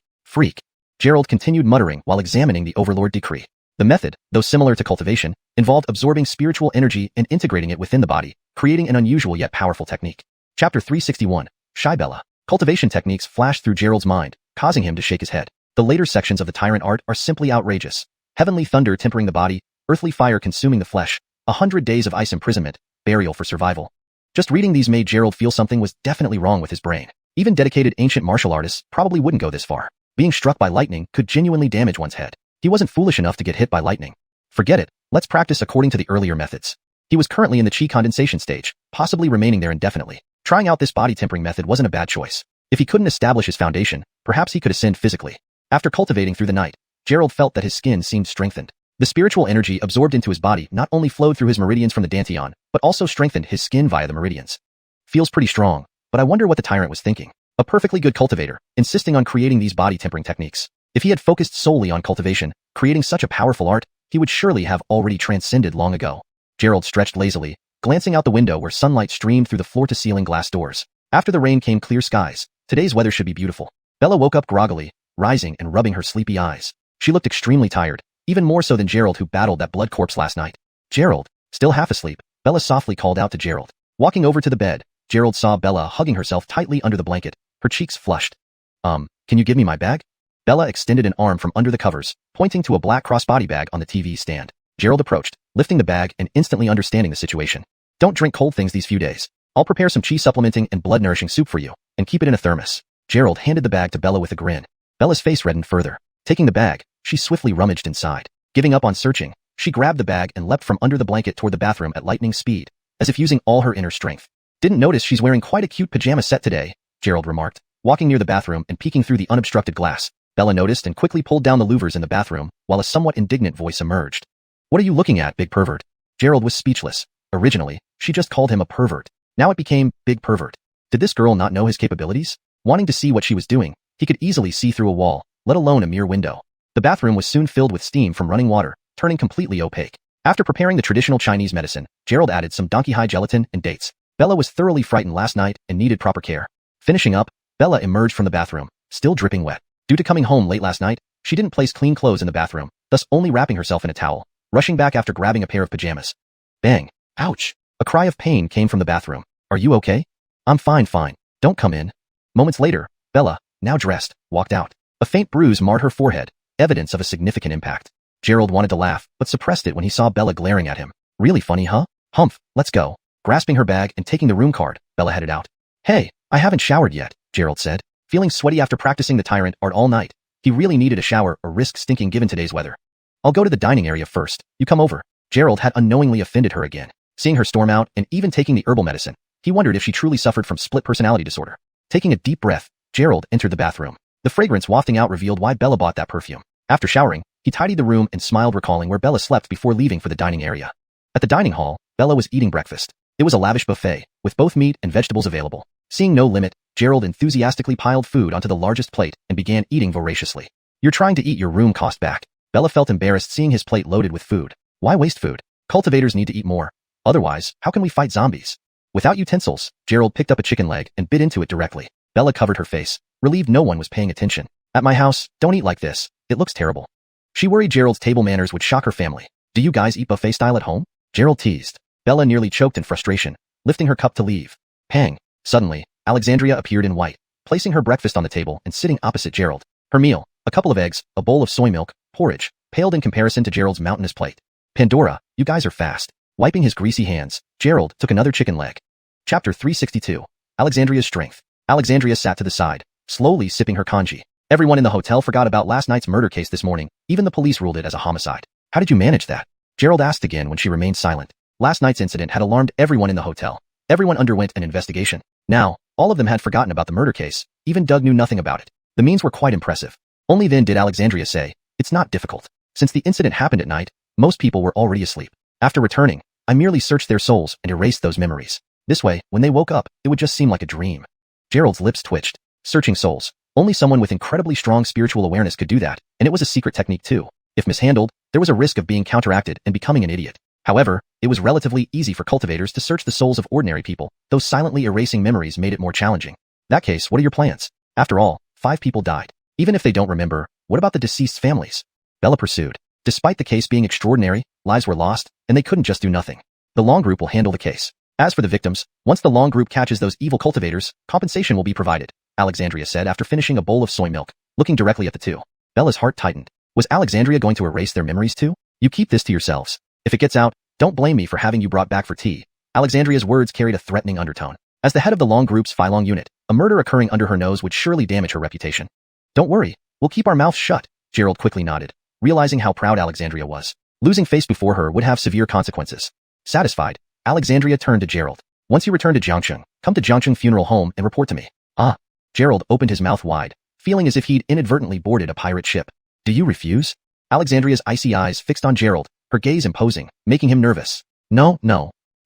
Gerald continued muttering while examining the Overlord decree. The method, though similar to cultivation, involved absorbing spiritual energy and integrating it within the body, creating an unusual yet powerful technique. Chapter 361, Shy Bella. Cultivation techniques flashed through Gerald's mind, causing him to shake his head. The later sections of the Tyrant art are simply outrageous. Heavenly thunder tempering the body, earthly fire consuming the flesh, 100 days of ice imprisonment, burial for survival. Just reading these made Gerald feel something was definitely wrong with his brain. Even dedicated ancient martial artists probably wouldn't go this far. Being struck by lightning could genuinely damage one's head. He wasn't foolish enough to get hit by lightning. Forget it, let's practice according to the earlier methods. He was currently in the chi condensation stage, possibly remaining there indefinitely. Trying out this body tempering method wasn't a bad choice. If he couldn't establish his foundation, perhaps he could ascend physically. After cultivating through the night, Gerald felt that his skin seemed strengthened. The spiritual energy absorbed into his body not only flowed through his meridians from the dantian, but also strengthened his skin via the meridians. Feels pretty strong, but I wonder what the Tyrant was thinking. A perfectly good cultivator, insisting on creating these body tempering techniques. If he had focused solely on cultivation, creating such a powerful art, he would surely have already transcended long ago. Gerald stretched lazily, glancing out the window where sunlight streamed through the floor-to-ceiling glass doors. After the rain came clear skies. Today's weather should be beautiful. Bella woke up groggily, rising and rubbing her sleepy eyes. She looked extremely tired, even more so than Gerald who battled that blood corpse last night. Gerald, still half asleep, Bella softly called out to Gerald. Walking over to the bed, Gerald saw Bella hugging herself tightly under the blanket, her cheeks flushed. Can you give me my bag? Bella extended an arm from under the covers, pointing to a black crossbody bag on the TV stand. Gerald approached, lifting the bag and instantly understanding the situation. Don't drink cold things these few days. I'll prepare some chi supplementing and blood nourishing soup for you, and keep it in a thermos. Gerald handed the bag to Bella with a grin. Bella's face reddened further. Taking the bag, she swiftly rummaged inside. Giving up on searching, she grabbed the bag and leapt from under the blanket toward the bathroom at lightning speed, as if using all her inner strength. Didn't notice she's wearing quite a cute pajama set today, Gerald remarked, walking near the bathroom and peeking through the unobstructed glass. Bella noticed and quickly pulled down the louvers in the bathroom, while a somewhat indignant voice emerged. What are you looking at, big pervert? Gerald was speechless. Originally, she just called him a pervert. Now it became big pervert. Did this girl not know his capabilities? Wanting to see what she was doing, he could easily see through a wall, let alone a mere window. The bathroom was soon filled with steam from running water, turning completely opaque. After preparing the traditional Chinese medicine, Gerald added some donkey hide gelatin and dates. Bella was thoroughly frightened last night and needed proper care. Finishing up, Bella emerged from the bathroom, still dripping wet. Due to coming home late last night, she didn't place clean clothes in the bathroom, thus only wrapping herself in a towel, rushing back after grabbing a pair of pajamas. Bang! Ouch! A cry of pain came from the bathroom. Are you okay? I'm fine. Don't come in. Moments later, Bella, now dressed, walked out. A faint bruise marred her forehead, evidence of a significant impact. Gerald wanted to laugh, but suppressed it when he saw Bella glaring at him. Really funny, huh? Humph, let's go. Grasping her bag and taking the room card, Bella headed out. Hey, I haven't showered yet, Gerald said, feeling sweaty after practicing the tyrant art all night. He really needed a shower or risk stinking given today's weather. I'll go to the dining area first, you come over. Gerald had unknowingly offended her again. Seeing her storm out and even taking the herbal medicine, he wondered if she truly suffered from split personality disorder. Taking a deep breath, Gerald entered the bathroom. The fragrance wafting out revealed why Bella bought that perfume. After showering, he tidied the room and smiled, recalling where Bella slept before leaving for the dining area. At the dining hall, Bella was eating breakfast. It was a lavish buffet, with both meat and vegetables available. Seeing no limit, Gerald enthusiastically piled food onto the largest plate and began eating voraciously. You're trying to eat your room cost back. Bella felt embarrassed seeing his plate loaded with food. Why waste food? Cultivators need to eat more. Otherwise, how can we fight zombies? Without utensils, Gerald picked up a chicken leg and bit into it directly. Bella covered her face, relieved no one was paying attention. At my house, don't eat like this. It looks terrible. She worried Gerald's table manners would shock her family. Do you guys eat buffet style at home? Gerald teased. Bella nearly choked in frustration, lifting her cup to leave. Pang! Suddenly, Alexandria appeared in white, placing her breakfast on the table and sitting opposite Gerald. Her meal, a couple of eggs, a bowl of soy milk, porridge, paled in comparison to Gerald's mountainous plate. Pandora, you guys are fast. Wiping his greasy hands, Gerald took another chicken leg. Chapter 362. Alexandria's Strength. Alexandria sat to the side, slowly sipping her congee. Everyone in the hotel forgot about last night's murder case this morning. Even the police ruled it as a homicide. How did you manage that? Gerald asked again when she remained silent. Last night's incident had alarmed everyone in the hotel. Everyone underwent an investigation. Now, all of them had forgotten about the murder case. Even Doug knew nothing about it. The means were quite impressive. Only then did Alexandria say, it's not difficult. Since the incident happened at night, most people were already asleep. After returning, I merely searched their souls and erased those memories. This way, when they woke up, it would just seem like a dream. Gerald's lips twitched. Searching souls. Only someone with incredibly strong spiritual awareness could do that, and it was a secret technique too. If mishandled, there was a risk of being counteracted and becoming an idiot. However, it was relatively easy for cultivators to search the souls of ordinary people, though silently erasing memories made it more challenging. In that case, what are your plans? After all, 5 people died. Even if they don't remember, what about the deceased's families? Bella pursued. Despite the case being extraordinary, lives were lost, and they couldn't just do nothing. The Long Group will handle the case. As for the victims, once the Long Group catches those evil cultivators, compensation will be provided, Alexandria said after finishing a bowl of soy milk, looking directly at the two. Bella's heart tightened. Was Alexandria going to erase their memories too? You keep this to yourselves. If it gets out, don't blame me for having you brought back for tea. Alexandria's words carried a threatening undertone. As the head of the Long Group's Phylong unit, a murder occurring under her nose would surely damage her reputation. Don't worry, we'll keep our mouths shut, Gerald quickly nodded, realizing how proud Alexandria was. Losing face before her would have severe consequences. Satisfied, Alexandria turned to Gerald. Once you return to Jiangcheng, come to Jiangcheng Funeral Home and report to me. Ah. Gerald opened his mouth wide, feeling as if he'd inadvertently boarded a pirate ship. Do you refuse? Alexandria's icy eyes fixed on Gerald, her gaze imposing, making him nervous. No.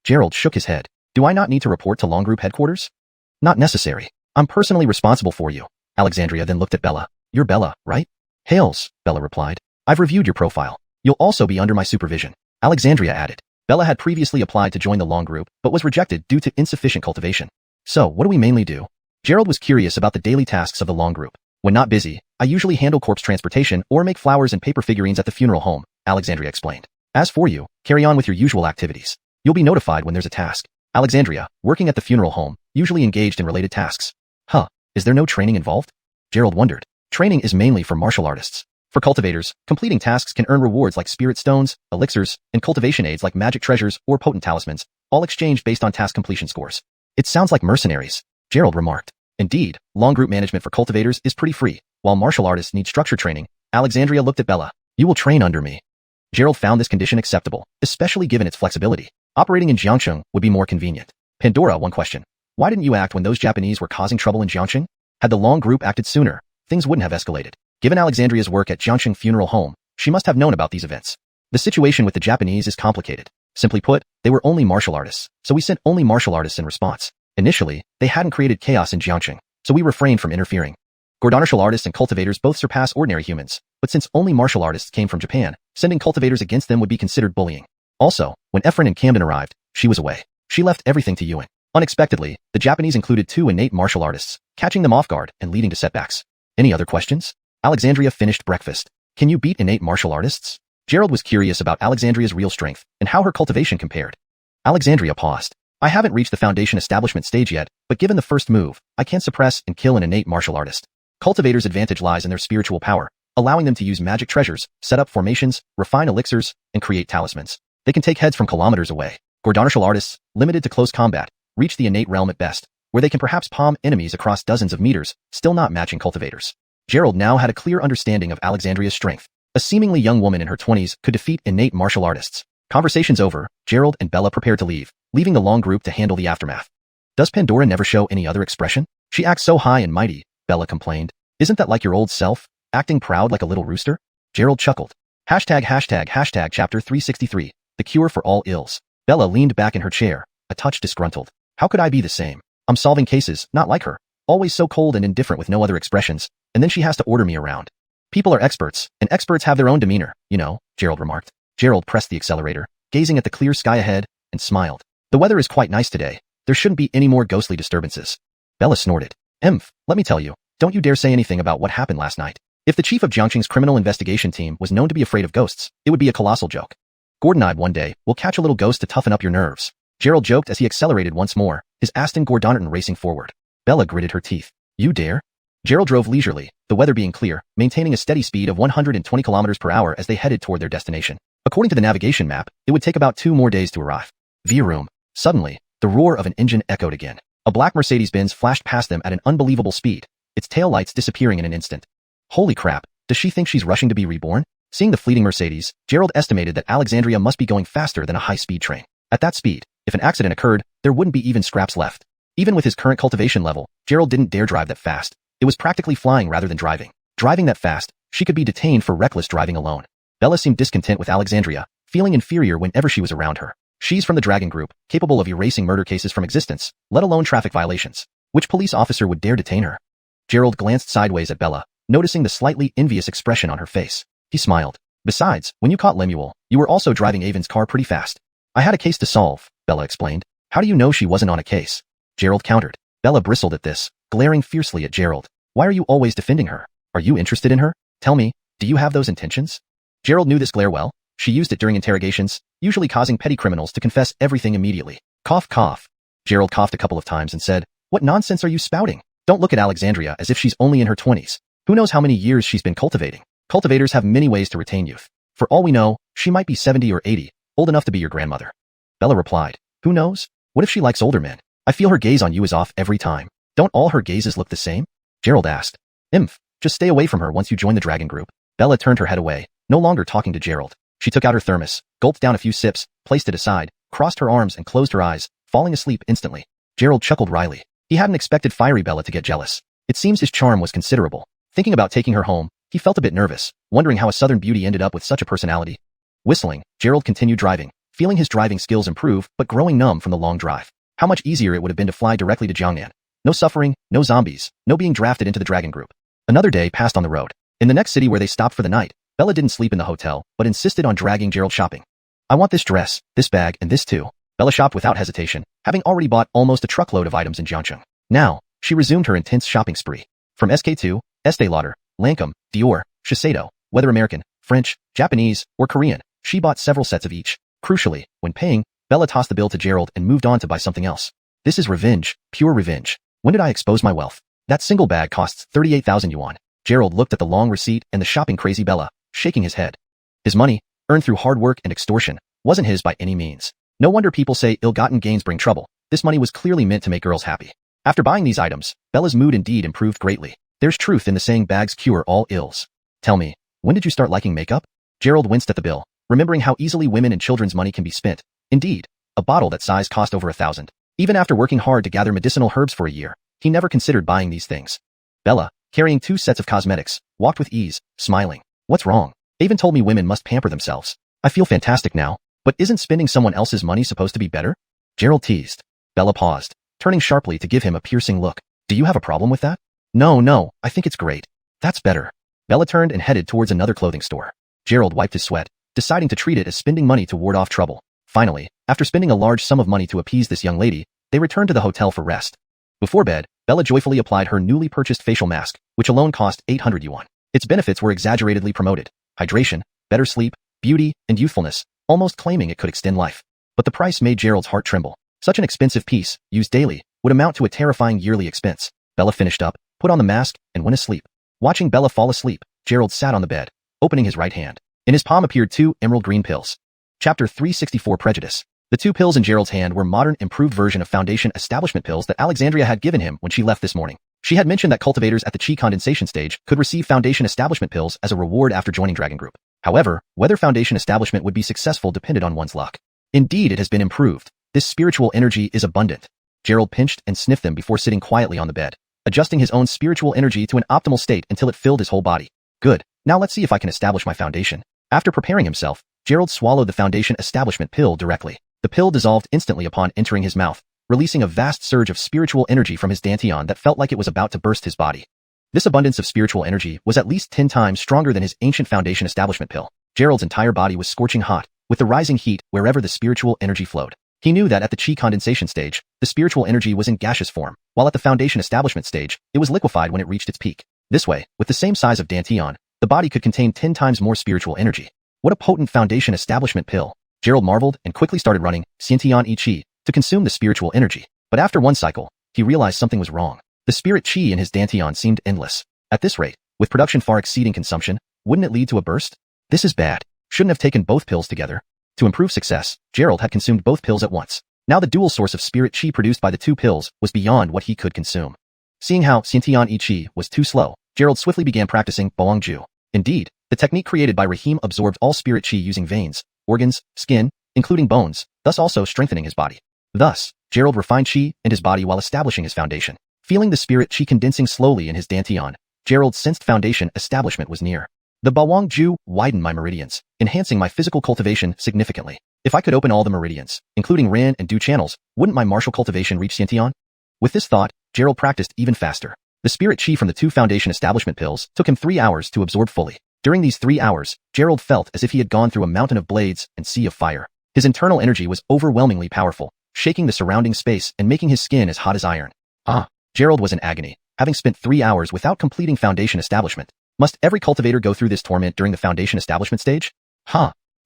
Gerald shook his head. Do I not need to report to Long Group headquarters? Not necessary. I'm personally responsible for you. Alexandria then looked at Bella. You're Bella, right? Hails, Bella replied. I've reviewed your profile. You'll also be under my supervision. Alexandria added. Bella had previously applied to join the Long Group, but was rejected due to insufficient cultivation. So, what do we mainly do? Gerald was curious about the daily tasks of the Long Group. When not busy, I usually handle corpse transportation or make flowers and paper figurines at the funeral home, Alexandria explained. As for you, carry on with your usual activities. You'll be notified when there's a task. Alexandria, working at the funeral home, usually engaged in related tasks. Huh, is there no training involved? Gerald wondered. Training is mainly for martial artists. For cultivators, completing tasks can earn rewards like spirit stones, elixirs, and cultivation aids like magic treasures or potent talismans, all exchanged based on task completion scores. It sounds like mercenaries, Gerald remarked. Indeed, Long Group management for cultivators is pretty free, while martial artists need structured training. Alexandria looked at Bella. You will train under me. Gerald found this condition acceptable, especially given its flexibility. Operating in Jiangcheng would be more convenient. Pandora, one question. Why didn't you act when those Japanese were causing trouble in Jiangxing? Had the Long group acted sooner, things wouldn't have escalated. Given Alexandria's work at Jiangxing Funeral Home, she must have known about these events. The situation with the Japanese is complicated. Simply put, they were only martial artists, so we sent only martial artists in response. Initially, they hadn't created chaos in Jiangxing, so we refrained from interfering. Martial artists and cultivators both surpass ordinary humans, but since only martial artists came from Japan, sending cultivators against them would be considered bullying. Also, when Efren and Camden arrived, she was away. She left everything to Ewing. Unexpectedly, the Japanese included 2 innate martial artists, catching them off guard and leading to setbacks. Any other questions? Alexandria finished breakfast. Can you beat innate martial artists? Gerald was curious about Alexandria's real strength and how her cultivation compared. Alexandria paused. I haven't reached the foundation establishment stage yet, but given the first move, I can suppress and kill an innate martial artist. Cultivators' advantage lies in their spiritual power, allowing them to use magic treasures, set up formations, refine elixirs, and create talismans. They can take heads from kilometers away. Martial artists, limited to close combat, reach the innate realm at best, where they can perhaps palm enemies across dozens of meters, still not matching cultivators. Gerald now had a clear understanding of Alexandria's strength. A seemingly young woman in her 20s could defeat innate martial artists. Conversations over, Gerald and Bella prepared to leave, leaving the Long group to handle the aftermath. Does Pandora never show any other expression? She acts so high and mighty, Bella complained. Isn't that like your old self, acting proud like a little rooster? Gerald chuckled. Hashtag chapter 363, the cure for all ills. Bella leaned back in her chair, a touch disgruntled. How could I be the same? I'm solving cases, not like her. Always so cold and indifferent with no other expressions, and then she has to order me around. People are experts, and experts have their own demeanor, you know, Gerald remarked. Gerald pressed the accelerator, gazing at the clear sky ahead, and smiled. The weather is quite nice today. There shouldn't be any more ghostly disturbances. Bella snorted. Let me tell you, don't you dare say anything about what happened last night. If the chief of Jiangxing's criminal investigation team was known to be afraid of ghosts, it would be a colossal joke. Gordon-eyed one day, we'll catch a little ghost to toughen up your nerves. Gerald joked as he accelerated once more, his Aston Gordonnerton racing forward. Bella gritted her teeth. You dare? Gerald drove leisurely, the weather being clear, maintaining a steady speed of 120 kilometers per hour as they headed toward their destination. According to the navigation map, it would take about 2 more days to arrive. Via room. Suddenly, the roar of an engine echoed again. A black Mercedes-Benz flashed past them at an unbelievable speed, its tail lights disappearing in an instant. Holy crap, does she think she's rushing to be reborn? Seeing the fleeting Mercedes, Gerald estimated that Alexandria must be going faster than a high-speed train. At that speed, if an accident occurred, there wouldn't be even scraps left. Even with his current cultivation level, Gerald didn't dare drive that fast. It was practically flying rather than driving. Driving that fast, she could be detained for reckless driving alone. Bella seemed discontent with Alexandria, feeling inferior whenever she was around her. She's from the Dragon Group, capable of erasing murder cases from existence, let alone traffic violations. Which police officer would dare detain her? Gerald glanced sideways at Bella, noticing the slightly envious expression on her face. He smiled. Besides, when you caught Lemuel, you were also driving Avon's car pretty fast. I had a case to solve, Bella explained. How do you know she wasn't on a case? Gerald countered. Bella bristled at this, glaring fiercely at Gerald. Why are you always defending her? Are you interested in her? Tell me, do you have those intentions? Gerald knew this glare well. She used it during interrogations, usually causing petty criminals to confess everything immediately. Cough, cough. Gerald coughed a couple of times and said, What nonsense are you spouting? Don't look at Alexandria as if she's only in her 20s. Who knows how many years she's been cultivating? Cultivators have many ways to retain youth. For all we know, she might be 70 or 80, old enough to be your grandmother. Bella replied, Who knows? What if she likes older men? I feel her gaze on you is off every time. Don't all her gazes look the same? Gerald asked. Just stay away from her once you join the Dragon Group. Bella turned her head away, no longer talking to Gerald. She took out her thermos, gulped down a few sips, placed it aside, crossed her arms and closed her eyes, falling asleep instantly. Gerald chuckled wryly. He hadn't expected fiery Bella to get jealous. It seems his charm was considerable. Thinking about taking her home, he felt a bit nervous, wondering how a southern beauty ended up with such a personality. Whistling, Gerald continued driving, feeling his driving skills improve but growing numb from the long drive. How much easier it would have been to fly directly to Jiangnan. No suffering, no zombies, no being drafted into the Dragon Group. Another day passed on the road. In the next city where they stopped for the night, Bella didn't sleep in the hotel, but insisted on dragging Gerald shopping. I want this dress, this bag, and this too. Bella shopped without hesitation, having already bought almost a truckload of items in Jiangxing. Now, she resumed her intense shopping spree. From SK2, Estee Lauder, Lancôme, Dior, Shiseido, whether American, French, Japanese, or Korean, she bought several sets of each. Crucially, when paying, Bella tossed the bill to Gerald and moved on to buy something else. This is revenge, pure revenge. When did I expose my wealth? That single bag costs 38,000 yuan. Gerald looked at the long receipt and the shopping-crazy Bella, shaking his head. His money, earned through hard work and extortion, wasn't his by any means. No wonder people say ill-gotten gains bring trouble. This money was clearly meant to make girls happy. After buying these items, Bella's mood indeed improved greatly. There's truth in the saying bags cure all ills. Tell me, when did you start liking makeup? Gerald winced at the bill, remembering how easily women and children's money can be spent. Indeed, a bottle that size cost over 1,000. Even after working hard to gather medicinal herbs for a year, he never considered buying these things. Bella, carrying 2 sets of cosmetics, walked with ease, smiling. What's wrong? Avon told me women must pamper themselves. I feel fantastic now, but isn't spending someone else's money supposed to be better? Gerald teased. Bella paused, turning sharply to give him a piercing look. Do you have a problem with that? No, I think it's great. That's better. Bella turned and headed towards another clothing store. Gerald wiped his sweat, deciding to treat it as spending money to ward off trouble. Finally, after spending a large sum of money to appease this young lady, they returned to the hotel for rest. Before bed, Bella joyfully applied her newly purchased facial mask, which alone cost 800 yuan. Its benefits were exaggeratedly promoted: hydration, better sleep, beauty, and youthfulness, almost claiming it could extend life. But the price made Gerald's heart tremble. Such an expensive piece, used daily, would amount to a terrifying yearly expense. Bella finished up, put on the mask, and went asleep. Watching Bella fall asleep, Gerald sat on the bed, opening his right hand. In his palm appeared 2 emerald green pills. Chapter 364 Prejudice. The 2 pills in Gerald's hand were modern, improved version of Foundation establishment pills that Alexandria had given him when she left this morning. She had mentioned that cultivators at the Qi condensation stage could receive Foundation establishment pills as a reward after joining Dragon Group. However, whether Foundation establishment would be successful depended on one's luck. Indeed, it has been improved. This spiritual energy is abundant. Gerald pinched and sniffed them before sitting quietly on the bed, adjusting his own spiritual energy to an optimal state until it filled his whole body. Good. Now let's see if I can establish my foundation. After preparing himself, Gerald swallowed the Foundation establishment pill directly. The pill dissolved instantly upon entering his mouth, releasing a vast surge of spiritual energy from his dantian that felt like it was about to burst his body. This abundance of spiritual energy was at least 10 times stronger than his ancient Foundation establishment pill. Gerald's entire body was scorching hot, with the rising heat wherever the spiritual energy flowed. He knew that at the Qi condensation stage, the spiritual energy was in gaseous form, while at the Foundation establishment stage, it was liquefied when it reached its peak. This way, with the same size of dantian, the body could contain 10 times more spiritual energy. What a potent Foundation establishment pill! Gerald marveled and quickly started running Xiantian Yi Qi to consume the spiritual energy. But after one cycle, he realized something was wrong. The spirit Qi in his dantian seemed endless. At this rate, with production far exceeding consumption, wouldn't it lead to a burst? This is bad. Shouldn't have taken both pills together. To improve success, Gerald had consumed both pills at once. Now the dual source of spirit Qi produced by the 2 pills was beyond what he could consume. Seeing how Xiantian Yi Qi was too slow, Gerald swiftly began practicing Baoang Ju. Indeed, the technique created by Rahim absorbed all spirit Qi using veins, organs, skin, including bones, thus also strengthening his body. Thus, Gerald refined Qi and his body while establishing his foundation. Feeling the spirit Qi condensing slowly in his dantian, Gerald sensed Foundation establishment was near. The Baoang Ju widened my meridians, enhancing my physical cultivation significantly. If I could open all the meridians, including Ren and Du channels, wouldn't my martial cultivation reach Xiantian? With this thought, Gerald practiced even faster. The spirit Qi from the 2 Foundation establishment pills took him 3 hours to absorb fully. During these 3 hours, Gerald felt as if he had gone through a mountain of blades and sea of fire. His internal energy was overwhelmingly powerful, shaking the surrounding space and making his skin as hot as iron. Gerald was in agony, having spent 3 hours without completing Foundation establishment. Must every cultivator go through this torment during the Foundation establishment stage?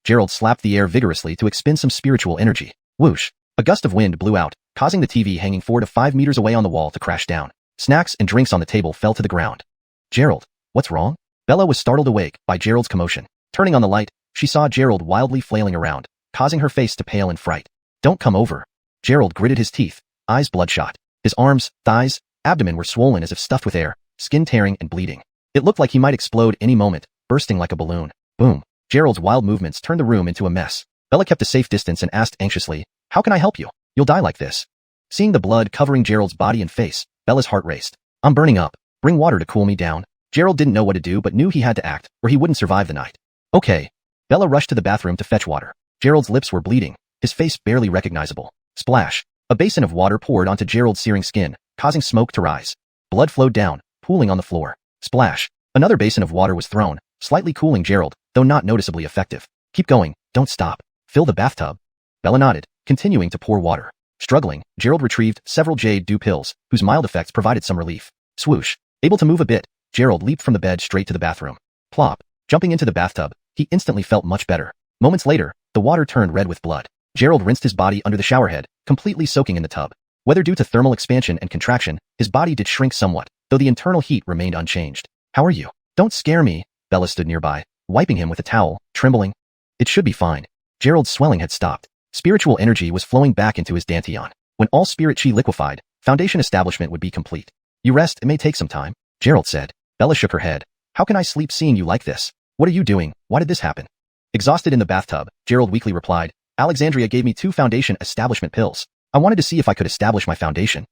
Gerald slapped the air vigorously to expend some spiritual energy. Whoosh! A gust of wind blew out, causing the TV hanging 4 to 5 meters away on the wall to crash down. Snacks and drinks on the table fell to the ground. Gerald, what's wrong? Bella was startled awake by Gerald's commotion. Turning on the light, she saw Gerald wildly flailing around, causing her face to pale in fright. Don't come over. Gerald gritted his teeth, eyes bloodshot. His arms, thighs, abdomen were swollen as if stuffed with air, skin tearing and bleeding. It looked like he might explode any moment, bursting like a balloon. Boom. Gerald's wild movements turned the room into a mess. Bella kept a safe distance and asked anxiously, "How can I help you? You'll die like this." Seeing the blood covering Gerald's body and face, Bella's heart raced. "I'm burning up. Bring water to cool me down." Gerald didn't know what to do but knew he had to act, or he wouldn't survive the night. Okay. Bella rushed to the bathroom to fetch water. Gerald's lips were bleeding, his face barely recognizable. Splash. A basin of water poured onto Gerald's searing skin, causing smoke to rise. Blood flowed down, pooling on the floor. Splash. Another basin of water was thrown, slightly cooling Gerald, though not noticeably effective. Keep going, don't stop. Fill the bathtub. Bella nodded, continuing to pour water. Struggling, Gerald retrieved several jade dew pills, whose mild effects provided some relief. Swoosh. Able to move a bit, Gerald leaped from the bed straight to the bathroom. Plop. Jumping into the bathtub, he instantly felt much better. Moments later, the water turned red with blood. Gerald rinsed his body under the shower head, completely soaking in the tub. Whether due to thermal expansion and contraction, his body did shrink somewhat, though the internal heat remained unchanged. How are you? Don't scare me. Bella stood nearby, wiping him with a towel, trembling. It should be fine. Gerald's swelling had stopped. Spiritual energy was flowing back into his dantian. When all spirit Qi liquefied, Foundation establishment would be complete. You rest, it may take some time, Gerald said. Bella shook her head. How can I sleep seeing you like this? What are you doing? Why did this happen? Exhausted in the bathtub, Gerald weakly replied, Alexandria gave me 2 Foundation establishment pills. I wanted to see if I could establish my foundation.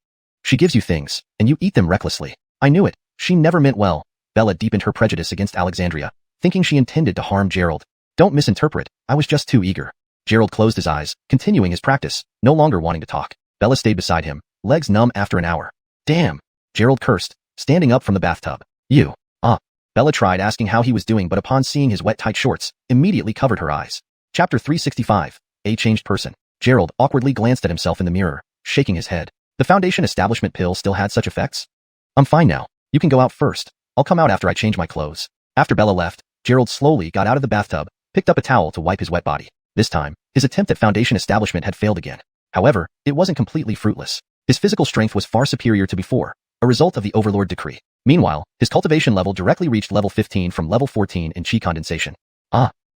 She gives you things, and you eat them recklessly. I knew it. She never meant well. Bella deepened her prejudice against Alexandria, thinking she intended to harm Gerald. Don't misinterpret. I was just too eager. Gerald closed his eyes, continuing his practice, no longer wanting to talk. Bella stayed beside him, legs numb after an hour. Damn. Gerald cursed, standing up from the bathtub. You. Bella tried asking how he was doing, but upon seeing his wet tight shorts, immediately covered her eyes. Chapter 365. A changed person. Gerald awkwardly glanced at himself in the mirror, shaking his head. The foundation establishment pill still had such effects? I'm fine now. You can go out first. I'll come out after I change my clothes. After Bella left, Gerald slowly got out of the bathtub, picked up a towel to wipe his wet body. This time, his attempt at foundation establishment had failed again. However, it wasn't completely fruitless. His physical strength was far superior to before, a result of the Overlord decree. Meanwhile, his cultivation level directly reached level 15 from level 14 in chi condensation.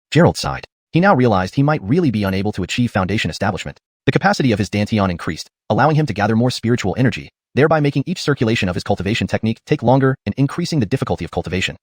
Gerald sighed. He now realized he might really be unable to achieve foundation establishment. The capacity of his dantian increased, allowing him to gather more spiritual energy, thereby making each circulation of his cultivation technique take longer and increasing the difficulty of cultivation.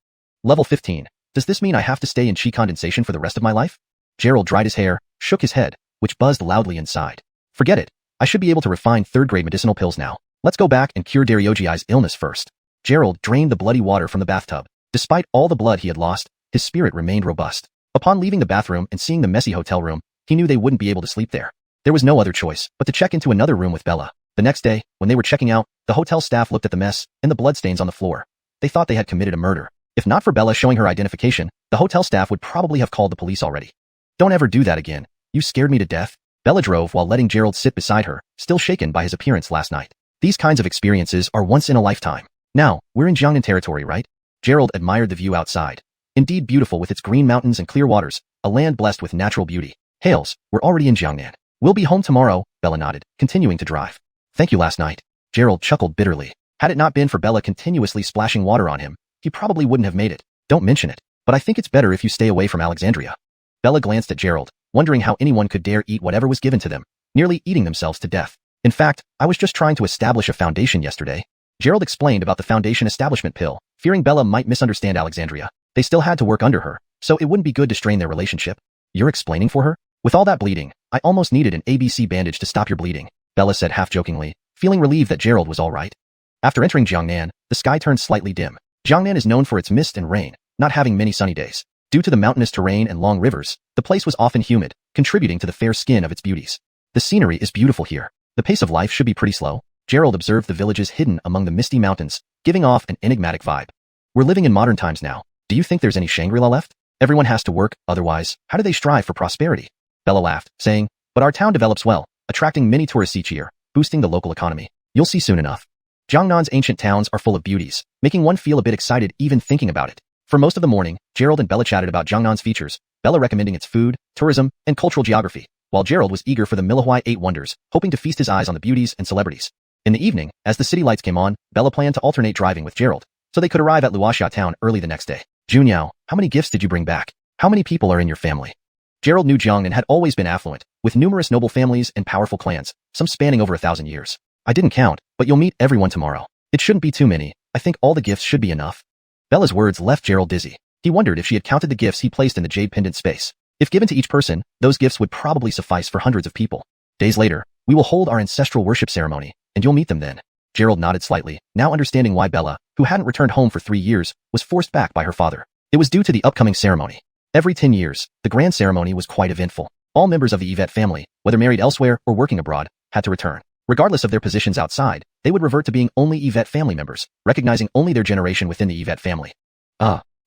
Level 15. Does this mean I have to stay in chi condensation for the rest of my life? Gerald dried his hair, shook his head, which buzzed loudly inside. Forget it. I should be able to refine third-grade medicinal pills now. Let's go back and cure Dariogi's illness first. Gerald drained the bloody water from the bathtub. Despite all the blood he had lost, his spirit remained robust. Upon leaving the bathroom and seeing the messy hotel room, he knew they wouldn't be able to sleep there. There was no other choice but to check into another room with Bella. The next day, when they were checking out, the hotel staff looked at the mess and the bloodstains on the floor. They thought they had committed a murder. If not for Bella showing her identification, the hotel staff would probably have called the police already. Don't ever do that again. You scared me to death. Bella drove while letting Gerald sit beside her, still shaken by his appearance last night. These kinds of experiences are once in a lifetime. Now, we're in Xiangnan territory, right? Gerald admired the view outside. Indeed beautiful with its green mountains and clear waters, a land blessed with natural beauty. Hails, we're already in Xiangnan. We'll be home tomorrow, Bella nodded, continuing to drive. Thank you last night. Gerald chuckled bitterly. Had it not been for Bella continuously splashing water on him, he probably wouldn't have made it. Don't mention it. But I think it's better if you stay away from Alexandria. Bella glanced at Gerald, wondering how anyone could dare eat whatever was given to them, nearly eating themselves to death. In fact, I was just trying to establish a foundation yesterday. Gerald explained about the foundation establishment pill, fearing Bella might misunderstand Alexandria. They still had to work under her, so it wouldn't be good to strain their relationship. You're explaining for her? With all that bleeding, I almost needed an ABC bandage to stop your bleeding, Bella said half-jokingly, feeling relieved that Gerald was all right. After entering Xiangnan, the sky turned slightly dim. Xiangnan is known for its mist and rain, not having many sunny days. Due to the mountainous terrain and long rivers, the place was often humid, contributing to the fair skin of its beauties. The scenery is beautiful here. The pace of life should be pretty slow. Gerald observed the villages hidden among the misty mountains, giving off an enigmatic vibe. We're living in modern times now. Do you think there's any Shangri-La left? Everyone has to work, otherwise, how do they strive for prosperity? Bella laughed, saying, but our town develops well, attracting many tourists each year, boosting the local economy. You'll see soon enough. Jiangnan's ancient towns are full of beauties, making one feel a bit excited even thinking about it. For most of the morning, Gerald and Bella chatted about Jiangnan's features, Bella recommending its food, tourism, and cultural geography, while Gerald was eager for the Milahuai 8 wonders, hoping to feast his eyes on the beauties and celebrities. In the evening, as the city lights came on, Bella planned to alternate driving with Gerald, so they could arrive at Luoxia town early the next day. Junyao, how many gifts did you bring back? How many people are in your family? Gerald knew Jiangnan had always been affluent, with numerous noble families and powerful clans, some spanning over 1,000 years. I didn't count, but you'll meet everyone tomorrow. It shouldn't be too many. I think all the gifts should be enough. Bella's words left Gerald dizzy. He wondered if she had counted the gifts he placed in the jade pendant space. If given to each person, those gifts would probably suffice for hundreds of people. Days later, we will hold our ancestral worship ceremony, and you'll meet them then. Gerald nodded slightly, now understanding why Bella, who hadn't returned home for 3 years, was forced back by her father. It was due to the upcoming ceremony. Every 10 years, the grand ceremony was quite eventful. All members of the Yvette family, whether married elsewhere or working abroad, had to return. Regardless of their positions outside, they would revert to being only Yvette family members, recognizing only their generation within the Yvette family.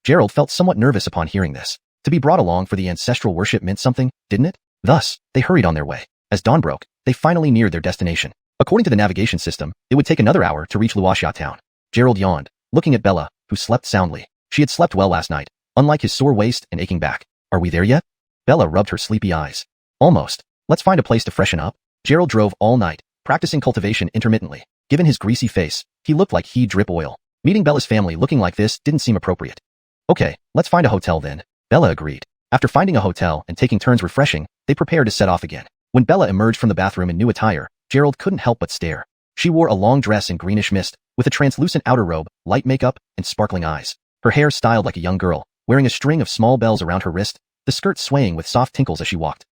Gerald felt somewhat nervous upon hearing this. To be brought along for the ancestral worship meant something, didn't it? Thus, they hurried on their way. As dawn broke, they finally neared their destination. According to the navigation system, it would take another hour to reach Luoxia town. Gerald yawned, looking at Bella, who slept soundly. She had slept well last night, unlike his sore waist and aching back. Are we there yet? Bella rubbed her sleepy eyes. Almost. Let's find a place to freshen up. Gerald drove all night, practicing cultivation intermittently. Given his greasy face, he looked like he'd drip oil. Meeting Bella's family looking like this didn't seem appropriate. Okay, let's find a hotel then. Bella agreed. After finding a hotel and taking turns refreshing, they prepared to set off again. When Bella emerged from the bathroom in new attire, Gerald couldn't help but stare. She wore a long dress in greenish mist, with a translucent outer robe, light makeup, and sparkling eyes. Her hair styled like a young girl, wearing a string of small bells around her wrist, the skirt swaying with soft tinkles as she walked.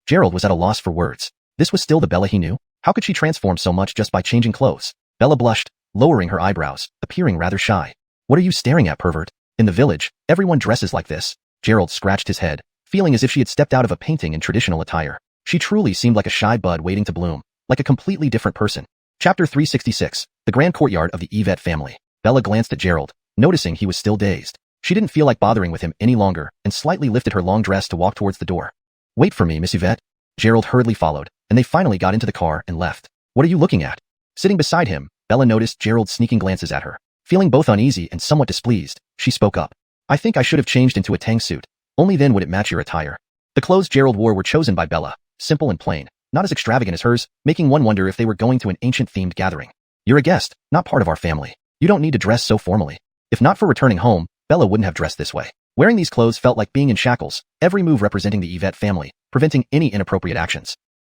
Gerald was at a loss for words. This was still the Bella he knew? How could she transform so much just by changing clothes? Bella blushed, lowering her eyebrows, appearing rather shy. What are you staring at, pervert? In the village, everyone dresses like this. Gerald scratched his head, feeling as if she had stepped out of a painting in traditional attire. She truly seemed like a shy bud waiting to bloom, like a completely different person. Chapter 366, The Grand Courtyard of the Yvette Family. Bella glanced at Gerald, noticing he was still dazed. She didn't feel like bothering with him any longer and slightly lifted her long dress to walk towards the door. Wait for me, Miss Yvette. Gerald hurriedly followed, and they finally got into the car and left. What are you looking at? Sitting beside him, Bella noticed Gerald's sneaking glances at her. Feeling both uneasy and somewhat displeased, she spoke up. I think I should have changed into a tang suit. Only then would it match your attire. The clothes Gerald wore were chosen by Bella, simple and plain, not as extravagant as hers, making one wonder if they were going to an ancient-themed gathering. You're a guest, not part of our family. You don't need to dress so formally. If not for returning home, Bella wouldn't have dressed this way. Wearing these clothes felt like being in shackles, every move representing the Yvette family, preventing any inappropriate actions.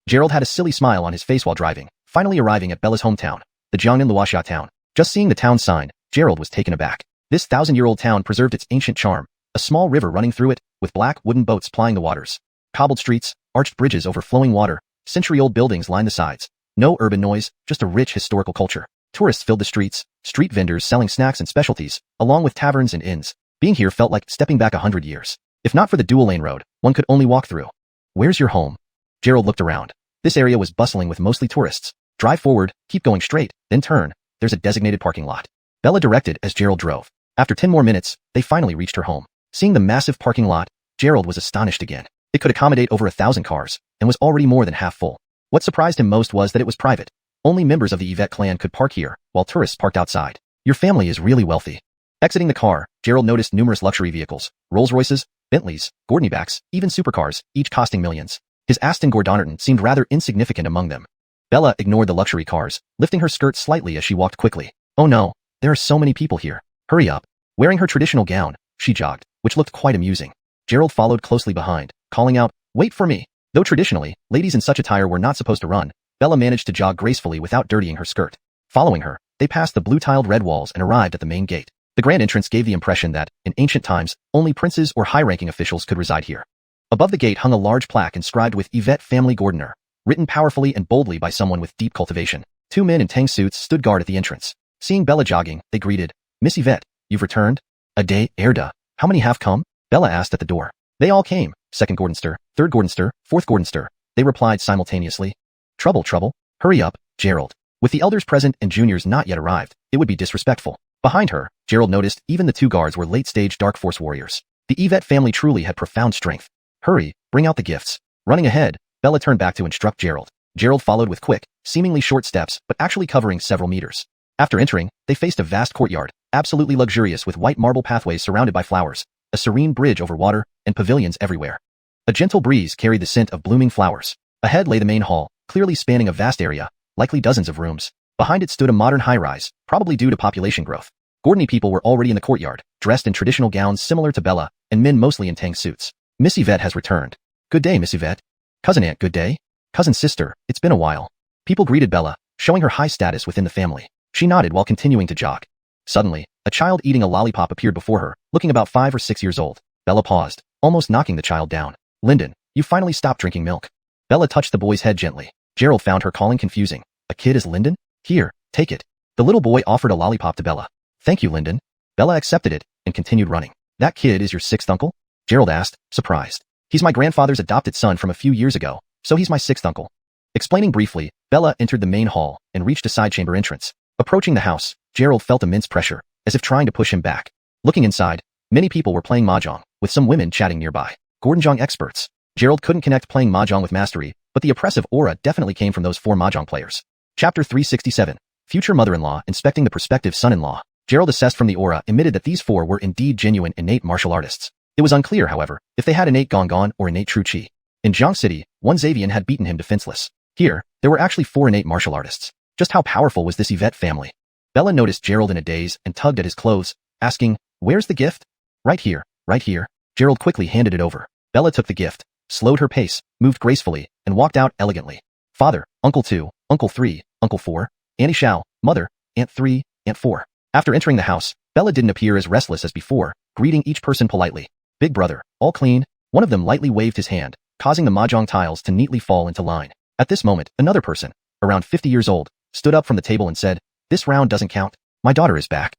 Gerald had a silly smile on his face while driving, finally arriving at Bella's hometown, the Jiangnan town. Just seeing the town sign, Gerald was taken aback. This 1,000-year-old town preserved its ancient charm, a small river running through it, with black wooden boats plying the waters. Cobbled streets, arched bridges over flowing water, century-old buildings line the sides. No urban noise, just a rich historical culture. Tourists filled the streets, street vendors selling snacks and specialties, along with taverns and inns. Being here felt like stepping back 100 years. If not for the dual-lane road, one could only walk through. Where's your home? Gerald looked around. This area was bustling with mostly tourists. Drive forward, keep going straight, then turn. There's a designated parking lot. Bella directed as Gerald drove. After 10 more minutes, they finally reached her home. Seeing the massive parking lot, Gerald was astonished again. It could accommodate over 1,000 cars, and was already more than half full. What surprised him most was that it was private. Only members of the Yvette clan could park here, while tourists parked outside. Your family is really wealthy. Exiting the car, Gerald noticed numerous luxury vehicles, Rolls-Royces, Bentleys, Gordonybacks, even supercars, each costing millions. His Aston Gordonnerton seemed rather insignificant among them. Bella ignored the luxury cars, lifting her skirt slightly as she walked quickly. Oh no, there are so many people here. Hurry up. Wearing her traditional gown, she jogged, which looked quite amusing. Gerald followed closely behind, calling out, wait for me. Though traditionally, ladies in such attire were not supposed to run, Bella managed to jog gracefully without dirtying her skirt. Following her, they passed the blue-tiled red walls and arrived at the main gate. The grand entrance gave the impression that, in ancient times, only princes or high-ranking officials could reside here. Above the gate hung a large plaque inscribed with Yvette Family Gordonner, written powerfully and boldly by someone with deep cultivation. Two men in tang suits stood guard at the entrance. Seeing Bella jogging, they greeted, Miss Yvette, you've returned? A day, Erda. How many have come? Bella asked at the door. They all came, second Gordonster, third Gordonster, fourth Gordonster. They replied simultaneously. Trouble, trouble. Hurry up, Gerald. With the elders present and juniors not yet arrived, it would be disrespectful. Behind her, Gerald noticed even the two guards were late-stage Dark Force warriors. The Yvette family truly had profound strength. Hurry, bring out the gifts. Running ahead, Bella turned back to instruct Gerald. Gerald followed with quick, seemingly short steps, but actually covering several meters. After entering, they faced a vast courtyard, absolutely luxurious with white marble pathways surrounded by flowers, a serene bridge over water, and pavilions everywhere. A gentle breeze carried the scent of blooming flowers. Ahead lay the main hall, clearly spanning a vast area, likely dozens of rooms. Behind it stood a modern high-rise, probably due to population growth. Gordony people were already in the courtyard, dressed in traditional gowns similar to Bella, and men mostly in tang suits. Miss Yvette has returned. Good day, Miss Yvette. Cousin Aunt, good day. Cousin sister, it's been a while. People greeted Bella, showing her high status within the family. She nodded while continuing to jog. Suddenly, a child eating a lollipop appeared before her, looking about 5 or 6 years old. Bella paused, almost knocking the child down. Lyndon, you finally stopped drinking milk. Bella touched the boy's head gently. Gerald found her calling confusing. A kid is Lyndon? Here, take it. The little boy offered a lollipop to Bella. Thank you, Lyndon. Bella accepted it and continued running. That kid is your sixth uncle? Gerald asked, surprised. He's my grandfather's adopted son from a few years ago, so he's my sixth uncle. Explaining briefly, Bella entered the main hall and reached a side chamber entrance. Approaching the house, Gerald felt immense pressure, as if trying to push him back. Looking inside, many people were playing mahjong, with some women chatting nearby. Gordonjong experts. Gerald couldn't connect playing mahjong with mastery, but the oppressive aura definitely came from those 4 mahjong players. Chapter 367. Future mother-in-law inspecting the prospective son-in-law. Gerald assessed from the aura emitted that these 4 were indeed genuine innate martial artists. It was unclear, however, if they had innate Gong or innate True Chi. In Jiang City, one Xavian had beaten him defenseless. Here, there were actually 4 innate martial artists. Just how powerful was this Yvette family? Bella noticed Gerald in a daze and tugged at his clothes, asking, where's the gift? Right here, right here. Gerald quickly handed it over. Bella took the gift, slowed her pace, moved gracefully, and walked out elegantly. Father, Uncle 2, Uncle 3, Uncle 4, Auntie Xiao, Mother, Aunt 3, Aunt 4. After entering the house, Bella didn't appear as restless as before, greeting each person politely. Big brother, all clean. One of them lightly waved his hand, causing the mahjong tiles to neatly fall into line. At this moment, another person, around 50 years old, stood up from the table and said, "This round doesn't count. My daughter is back."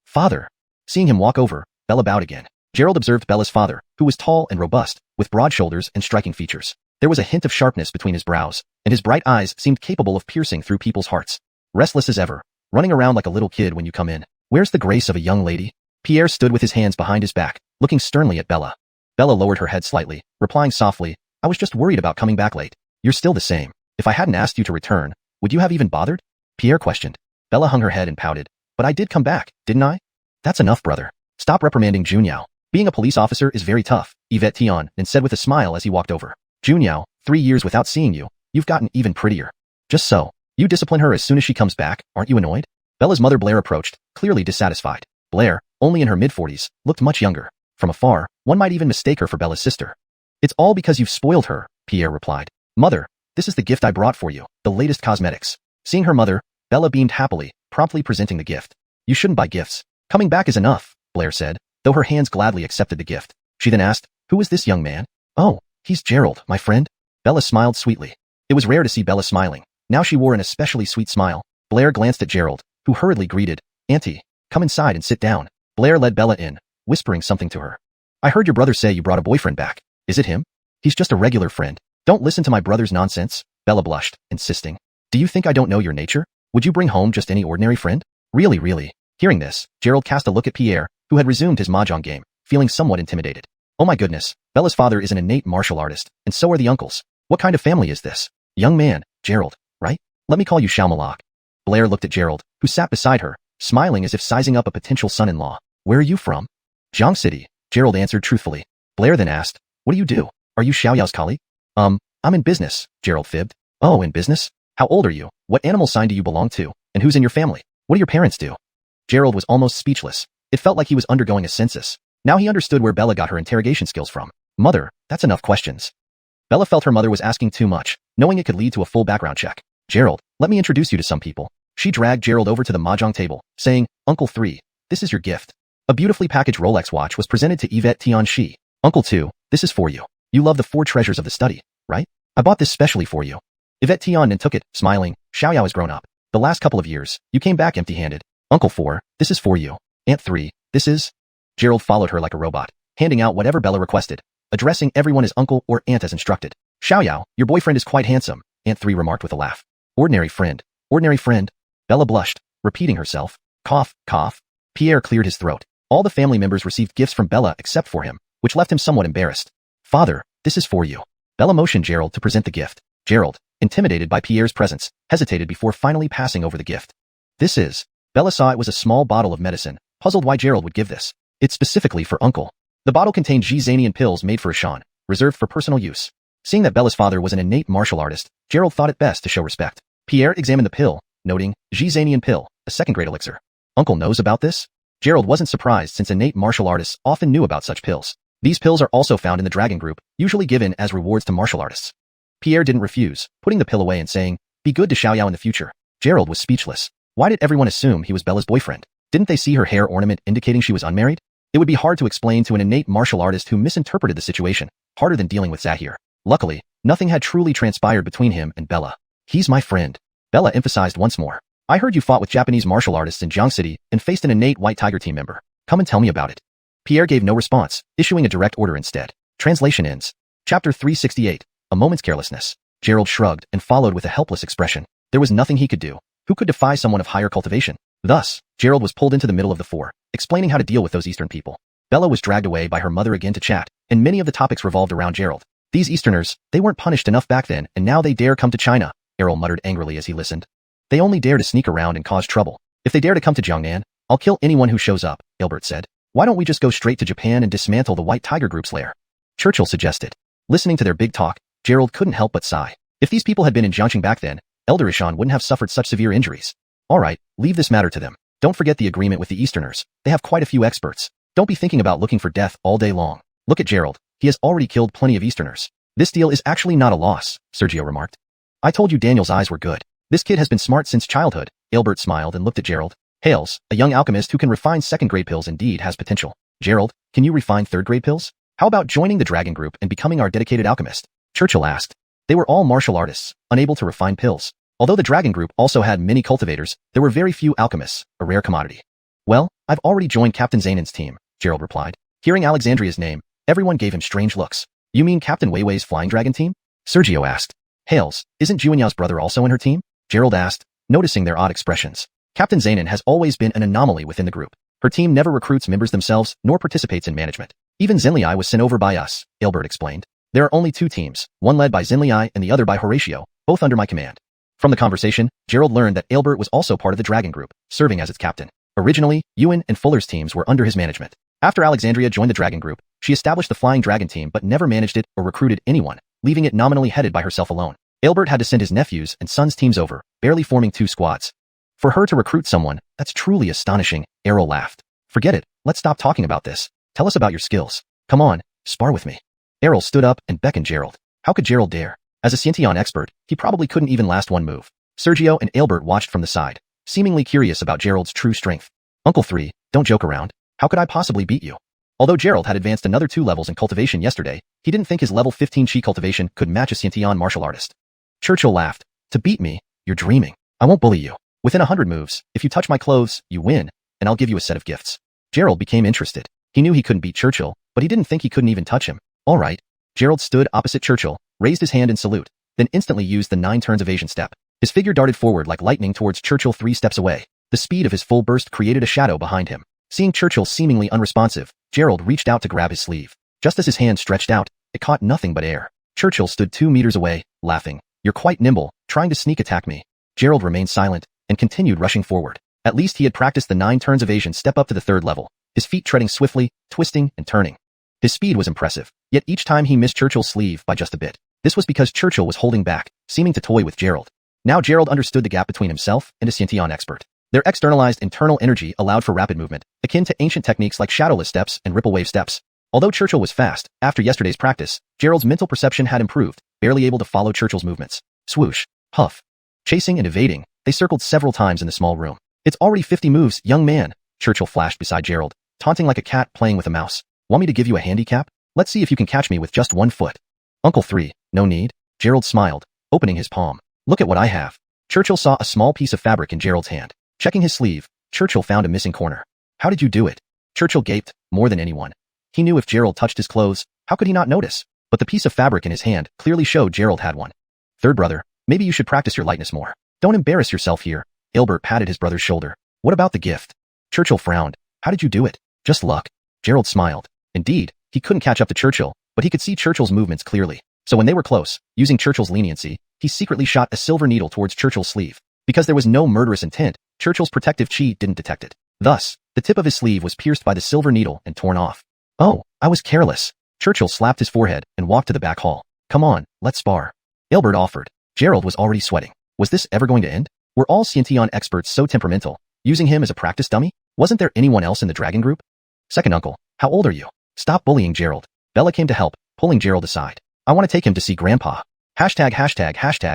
"Father." Seeing him walk over, Bella bowed again. Gerald observed Bella's father, who was tall and robust, with broad shoulders and striking features. There was a hint of sharpness between his brows, and his bright eyes seemed capable of piercing through people's hearts. Restless as ever, running around like a little kid when you come in. "Where's the grace of a young lady?" Pierre stood with his hands behind his back, looking sternly at Bella. Bella lowered her head slightly, replying softly, "I was just worried about coming back late." "You're still the same. If I hadn't asked you to return, would you have even bothered?" Pierre questioned. Bella hung her head and pouted. "But I did come back, didn't I?" "That's enough, brother. Stop reprimanding Junyao. Being a police officer is very tough," Yvette Tian said with a smile as he walked over. "Junyao, 3 years without seeing you, you've gotten even prettier." "Just so. You discipline her as soon as she comes back, aren't you annoyed?" Bella's mother Blair approached, clearly dissatisfied. Blair, only in her mid-40s, looked much younger. From afar, one might even mistake her for Bella's sister. "It's all because you've spoiled her," Pierre replied. "Mother, this is the gift I brought for you, the latest cosmetics." Seeing her mother, Bella beamed happily, promptly presenting the gift. "You shouldn't buy gifts. Coming back is enough," Blair said, though her hands gladly accepted the gift. She then asked, "Who is this young man?" "Oh, he's Gerald, my friend." Bella smiled sweetly. It was rare to see Bella smiling. Now she wore an especially sweet smile. Blair glanced at Gerald, who hurriedly greeted, "Auntie, come inside and sit down." Blair led Bella in, whispering something to her. "I heard your brother say you brought a boyfriend back. Is it him?" "He's just a regular friend. Don't listen to my brother's nonsense," Bella blushed, insisting. "Do you think I don't know your nature? Would you bring home just any ordinary friend?" Really. Hearing this, Gerald cast a look at Pierre, who had resumed his mahjong game, feeling somewhat intimidated. "Oh my goodness, Bella's father is an innate martial artist, and so are the uncles. What kind of family is this?" "Young man, Gerald, right? Let me call you Xiao Malak." Blair looked at Gerald, who sat beside her, smiling as if sizing up a potential son-in-law. "Where are you from?" "Jiang City," Gerald answered truthfully. Blair then asked, "What do you do? Are you Xiao Yao's colleague?" I'm in business," Gerald fibbed. "Oh, in business? How old are you? What animal sign do you belong to? And who's in your family? What do your parents do?" Gerald was almost speechless. It felt like he was undergoing a census. Now he understood where Bella got her interrogation skills from. "Mother, that's enough questions." Bella felt her mother was asking too much, knowing it could lead to a full background check. "Gerald, let me introduce you to some people." She dragged Gerald over to the mahjong table, saying, "Uncle 3, this is your gift." A beautifully packaged Rolex watch was presented to Yvette Tian Shi. "Uncle 2, this is for you. You love the 4 treasures of the study, right? I bought this specially for you." Yvette Tian then took it, smiling. "Xiao Yao has grown up. The last couple of years, you came back empty-handed. Uncle 4, this is for you. Aunt 3, this is..." Gerald followed her like a robot, handing out whatever Bella requested, addressing everyone as uncle or aunt as instructed. "Xiao Yao, your boyfriend is quite handsome," Aunt 3 remarked with a laugh. Ordinary friend. Ordinary friend." Bella blushed, repeating herself. Cough, cough. Pierre cleared his throat. All the family members received gifts from Bella except for him, which left him somewhat embarrassed. "Father, this is for you." Bella motioned Gerald to present the gift. Gerald, intimidated by Pierre's presence, hesitated before finally passing over the gift. "This is..." Bella saw it was a small bottle of medicine, puzzled why Gerald would give this. "It's specifically for Uncle." The bottle contained Zhizanian pills made for Ishan, reserved for personal use. Seeing that Bella's father was an innate martial artist, Gerald thought it best to show respect. Pierre examined the pill, noting, "Zhizanian pill, a second-grade elixir. Uncle knows about this?" Gerald wasn't surprised since innate martial artists often knew about such pills. These pills are also found in the Dragon Group, usually given as rewards to martial artists. Pierre didn't refuse, putting the pill away and saying, "Be good to Xiao Yao in the future." Gerald was speechless. Why did everyone assume he was Bella's boyfriend? Didn't they see her hair ornament indicating she was unmarried? It would be hard to explain to an innate martial artist who misinterpreted the situation, harder than dealing with Zahir. Luckily, nothing had truly transpired between him and Bella. "He's my friend," Bella emphasized once more. "I heard you fought with Japanese martial artists in Jiang City and faced an innate White Tiger team member. Come and tell me about it." Pierre gave no response, issuing a direct order instead. Translation ends. Chapter 368. A moment's carelessness. Gerald shrugged and followed with a helpless expression. There was nothing he could do. Who could defy someone of higher cultivation? Thus, Gerald was pulled into the middle of the 4, explaining how to deal with those Eastern people. Bella was dragged away by her mother again to chat, and many of the topics revolved around Gerald. These Easterners, they weren't punished enough back then, and now they dare come to China, Errol muttered angrily as he listened. "They only dare to sneak around and cause trouble. If they dare to come to Jiangnan, I'll kill anyone who shows up," Albert said. "Why don't we just go straight to Japan and dismantle the White Tiger Group's lair?" Churchill suggested. Listening to their big talk, Gerald couldn't help but sigh. If these people had been in Jiangxing back then, Elder Ishan wouldn't have suffered such severe injuries. "All right, leave this matter to them. Don't forget the agreement with the Easterners. They have quite a few experts. Don't be thinking about looking for death all day long. Look at Gerald. He has already killed plenty of Easterners." "This deal is actually not a loss," Sergio remarked. "I told you Daniel's eyes were good. This kid has been smart since childhood." Albert smiled and looked at Gerald. "Hales, a young alchemist who can refine second-grade pills indeed has potential. Gerald, can you refine third-grade pills? How about joining the Dragon Group and becoming our dedicated alchemist?" Churchill asked. They were all martial artists, unable to refine pills. Although the dragon group also had many cultivators, there were very few alchemists, a rare commodity. Well, I've already joined Captain Zainan's team, Gerald replied. Hearing Alexandria's name, everyone gave him strange looks. You mean Captain Weiwei's flying dragon team? Sergio asked. Hails, isn't Juanyao's brother also in her team? Gerald asked, noticing their odd expressions. Captain Zainan has always been an anomaly within the group. Her team never recruits members themselves, nor participates in management. Even Zhenliai was sent over by us, Aelbert explained. There are only 2 teams, one led by Zhenliai and the other by Horatio, both under my command. From the conversation, Gerald learned that Aelbert was also part of the dragon group, serving as its captain. Originally, Yuan and Fuller's teams were under his management. After Alexandria joined the dragon group, she established the flying dragon team but never managed it or recruited anyone, leaving it nominally headed by herself alone. Aelbert had to send his nephews and sons' teams over, barely forming 2 squads. For her to recruit someone, that's truly astonishing, Errol laughed. Forget it, let's stop talking about this. Tell us about your skills. Come on, spar with me. Errol stood up and beckoned Gerald. How could Gerald dare? As a xuanhuan expert, he probably couldn't even last one move. Sergio and Aelbert watched from the side, seemingly curious about Gerald's true strength. Uncle 3, don't joke around. How could I possibly beat you? Although Gerald had advanced another 2 levels in cultivation yesterday, he didn't think his level 15 Qi cultivation could match a xuanhuan martial artist. Churchill laughed. To beat me, you're dreaming. I won't bully you. Within 100 moves, if you touch my clothes, you win, and I'll give you a set of gifts. Gerald became interested. He knew he couldn't beat Churchill, but he didn't think he couldn't even touch him. All right. Gerald stood opposite Churchill, raised his hand in salute, then instantly used the 9 turns evasion step. His figure darted forward like lightning towards Churchill 3 steps away. The speed of his full burst created a shadow behind him. Seeing Churchill seemingly unresponsive, Gerald reached out to grab his sleeve. Just as his hand stretched out, it caught nothing but air. Churchill stood 2 meters away, laughing. You're quite nimble, trying to sneak attack me. Gerald remained silent and continued rushing forward. At least he had practiced the 9 turns evasion step up to the 3rd level, his feet treading swiftly, twisting and turning. His speed was impressive, yet each time he missed Churchill's sleeve by just a bit. This was because Churchill was holding back, seeming to toy with Gerald. Now Gerald understood the gap between himself and a xuanhuan expert. Their externalized internal energy allowed for rapid movement, akin to ancient techniques like shadowless steps and ripple wave steps. Although Churchill was fast, after yesterday's practice, Gerald's mental perception had improved, barely able to follow Churchill's movements. Swoosh, huff. Chasing and evading, they circled several times in the small room. It's already 50 moves, young man, Churchill flashed beside Gerald, taunting like a cat playing with a mouse. Want me to give you a handicap? Let's see if you can catch me with just 1 foot. Uncle 3, no need. Gerald smiled, opening his palm. Look at what I have. Churchill saw a small piece of fabric in Gerald's hand. Checking his sleeve, Churchill found a missing corner. How did you do it? Churchill gaped, more than anyone. He knew if Gerald touched his clothes, how could he not notice? But the piece of fabric in his hand clearly showed Gerald had one. Third brother, maybe you should practice your lightness more. Don't embarrass yourself here. Aelbert patted his brother's shoulder. What about the gift? Churchill frowned. How did you do it? Just luck. Gerald smiled. Indeed, he couldn't catch up to Churchill, but he could see Churchill's movements clearly. So when they were close, using Churchill's leniency, he secretly shot a silver needle towards Churchill's sleeve. Because there was no murderous intent, Churchill's protective chi didn't detect it. Thus, the tip of his sleeve was pierced by the silver needle and torn off. Oh, I was careless. Churchill slapped his forehead and walked to the back hall. Come on, let's spar. Aelbert offered. Gerald was already sweating. Was this ever going to end? Were all xuanhuan experts so temperamental, using him as a practice dummy? Wasn't there anyone else in the dragon group? Second uncle, how old are you? Stop bullying Gerald. Bella came to help, pulling Gerald aside. I want to take him to see Grandpa. Hashtag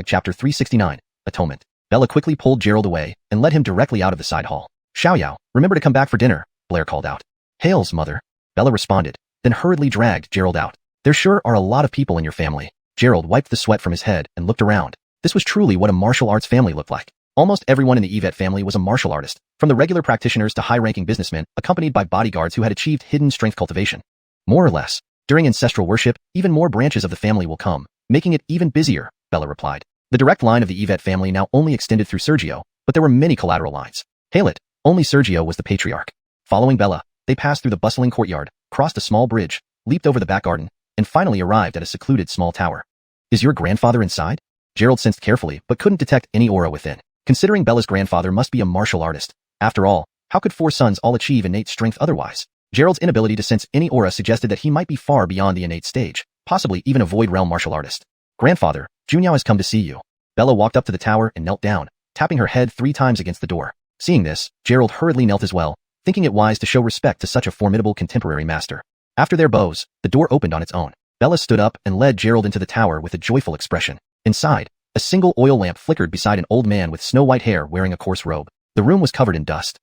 chapter 369, Atonement. Bella quickly pulled Gerald away and led him directly out of the side hall. Xiao, remember to come back for dinner, Blair called out. Hails, mother. Bella responded, then hurriedly dragged Gerald out. There sure are a lot of people in your family. Gerald wiped the sweat from his head and looked around. This was truly what a martial arts family looked like. Almost everyone in the Yvette family was a martial artist, from the regular practitioners to high-ranking businessmen, accompanied by bodyguards who had achieved hidden strength cultivation. More or less. During ancestral worship, even more branches of the family will come, making it even busier, Bella replied. The direct line of the Yvette family now only extended through Sergio, but there were many collateral lines. Hail it, only Sergio was the patriarch. Following Bella, they passed through the bustling courtyard, crossed a small bridge, leaped over the back garden, and finally arrived at a secluded small tower. Is your grandfather inside? Gerald sensed carefully, but couldn't detect any aura within. Considering Bella's grandfather must be a martial artist. After all, how could 4 sons all achieve innate strength otherwise? Gerald's inability to sense any aura suggested that he might be far beyond the innate stage, possibly even a void realm martial artist. Grandfather, Junyao has come to see you. Bella walked up to the tower and knelt down, tapping her head 3 times against the door. Seeing this, Gerald hurriedly knelt as well, thinking it wise to show respect to such a formidable contemporary master. After their bows, the door opened on its own. Bella stood up and led Gerald into the tower with a joyful expression. Inside, a single oil lamp flickered beside an old man with snow-white hair wearing a coarse robe. The room was covered in dust.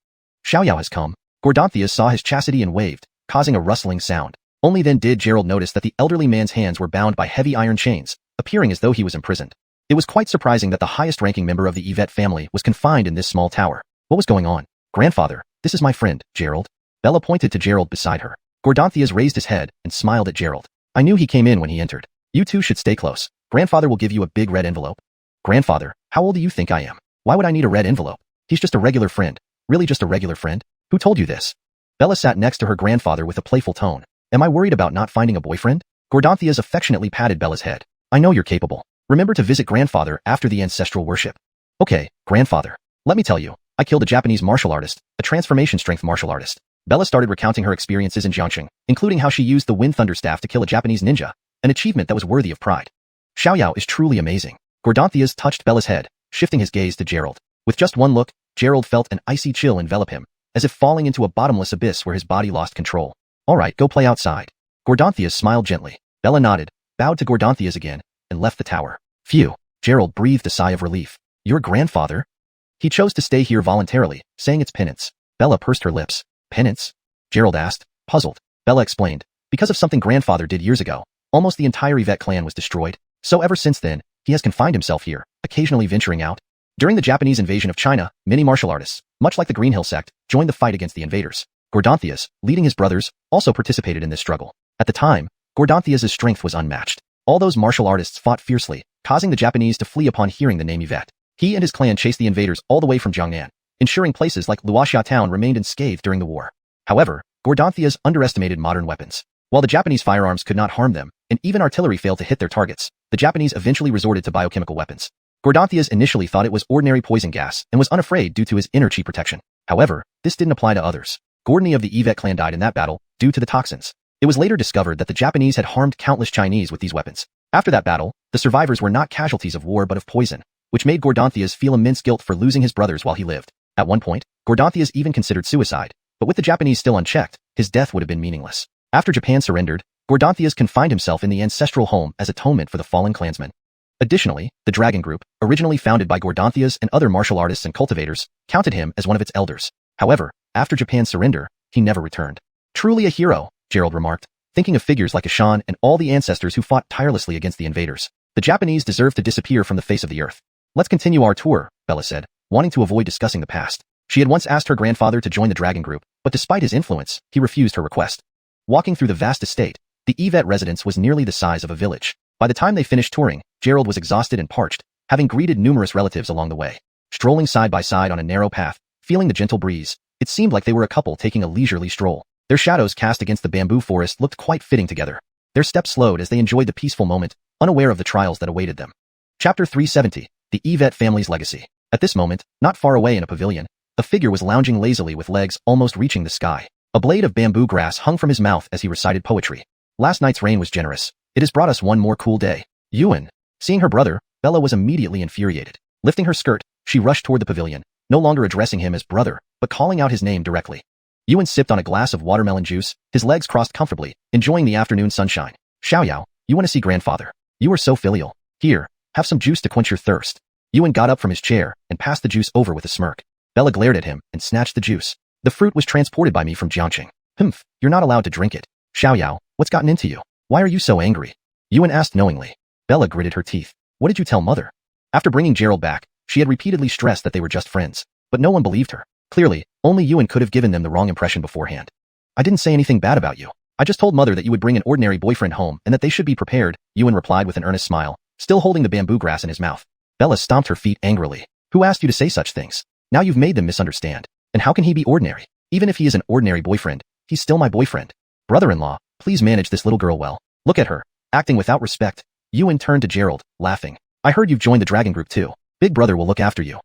Xiao has come. Gordonthius saw his chastity and waved, causing a rustling sound. Only then did Gerald notice that the elderly man's hands were bound by heavy iron chains, appearing as though he was imprisoned. It was quite surprising that the highest-ranking member of the Yvette family was confined in this small tower. What was going on? Grandfather, this is my friend, Gerald. Bella pointed to Gerald beside her. Gordanthias raised his head and smiled at Gerald. I knew he came in when he entered. You two should stay close. Grandfather will give you a big red envelope. Grandfather, how old do you think I am? Why would I need a red envelope? He's just a regular friend. Really just a regular friend? Who told you this? Bella sat next to her grandfather with a playful tone. Am I worried about not finding a boyfriend? Gordanthias affectionately patted Bella's head. I know you're capable. Remember to visit grandfather after the ancestral worship. Okay, grandfather. Let me tell you, I killed a Japanese martial artist, a transformation strength martial artist. Bella started recounting her experiences in Jiangxing, including how she used the Wind Thunder Staff to kill a Japanese ninja, an achievement that was worthy of pride. Xiao is truly amazing. Gordanthias touched Bella's head, shifting his gaze to Gerald. With just one look, Gerald felt an icy chill envelop him, as if falling into a bottomless abyss where his body lost control. All right, go play outside. Gordanthias smiled gently. Bella nodded, bowed to Gordanthias again, and left the tower. Phew. Gerald breathed a sigh of relief. Your grandfather? He chose to stay here voluntarily, saying it's penance. Bella pursed her lips. Penance? Gerald asked, puzzled. Bella explained. Because of something grandfather did years ago, almost the entire Yvette clan was destroyed. So ever since then, he has confined himself here, occasionally venturing out. During the Japanese invasion of China, many martial artists, much like the Green Hill sect, joined the fight against the invaders. Gordanthias, leading his brothers, also participated in this struggle. At the time, Gordanthias' strength was unmatched. All those martial artists fought fiercely, causing the Japanese to flee upon hearing the name Yvette. He and his clan chased the invaders all the way from Jiangnan, ensuring places like Luoxia town remained unscathed during the war. However, Gordanthias underestimated modern weapons. While the Japanese firearms could not harm them, and even artillery failed to hit their targets, the Japanese eventually resorted to biochemical weapons. Gordanthias initially thought it was ordinary poison gas and was unafraid due to his inner chi protection. However, this didn't apply to others. Gordony of the Yvette clan died in that battle, due to the toxins. It was later discovered that the Japanese had harmed countless Chinese with these weapons. After that battle, the survivors were not casualties of war but of poison, which made Gordanthias feel immense guilt for losing his brothers while he lived. At one point, Gordanthias even considered suicide, but with the Japanese still unchecked, his death would have been meaningless. After Japan surrendered, Gordanthias confined himself in the ancestral home as atonement for the fallen clansmen. Additionally, the Dragon Group, originally founded by Gordanthias and other martial artists and cultivators, counted him as one of its elders. However, after Japan's surrender, he never returned. Truly a hero, Gerald remarked, thinking of figures like Ashan and all the ancestors who fought tirelessly against the invaders. The Japanese deserve to disappear from the face of the earth. Let's continue our tour, Bella said, wanting to avoid discussing the past. She had once asked her grandfather to join the Dragon Group, but despite his influence, he refused her request. Walking through the vast estate, the Yvette residence was nearly the size of a village. By the time they finished touring, Gerald was exhausted and parched, having greeted numerous relatives along the way. Strolling side by side on a narrow path, feeling the gentle breeze, it seemed like they were a couple taking a leisurely stroll. Their shadows cast against the bamboo forest looked quite fitting together. Their steps slowed as they enjoyed the peaceful moment, unaware of the trials that awaited them. Chapter 370, The Yvette Family's Legacy. At this moment, not far away in a pavilion, a figure was lounging lazily with legs almost reaching the sky. A blade of bamboo grass hung from his mouth as he recited poetry. Last night's rain was generous. It has brought us one more cool day. Yuan. Seeing her brother, Bella was immediately infuriated. Lifting her skirt, she rushed toward the pavilion, no longer addressing him as brother, but calling out his name directly. Yuan sipped on a glass of watermelon juice, his legs crossed comfortably, enjoying the afternoon sunshine. Xiao, you want to see grandfather? You are so filial. Here, have some juice to quench your thirst. Yuan got up from his chair and passed the juice over with a smirk. Bella glared at him and snatched the juice. The fruit was transported by me from Jiangxing. Humph, you're not allowed to drink it. Xiao, what's gotten into you? Why are you so angry? Yuan asked knowingly. Bella gritted her teeth. What did you tell mother? After bringing Gerald back, she had repeatedly stressed that they were just friends, but no one believed her. Clearly, only Yuan could have given them the wrong impression beforehand. I didn't say anything bad about you. I just told mother that you would bring an ordinary boyfriend home and that they should be prepared, Yuan replied with an earnest smile, still holding the bamboo grass in his mouth. Bella stomped her feet angrily. Who asked you to say such things? Now you've made them misunderstand. And how can he be ordinary? Even if he is an ordinary boyfriend, he's still my boyfriend. Brother-in-law, please manage this little girl well. Look at her, acting without respect. Yuan turned to Gerald, laughing. I heard you've joined the Dragon Group too. Big brother will look after you.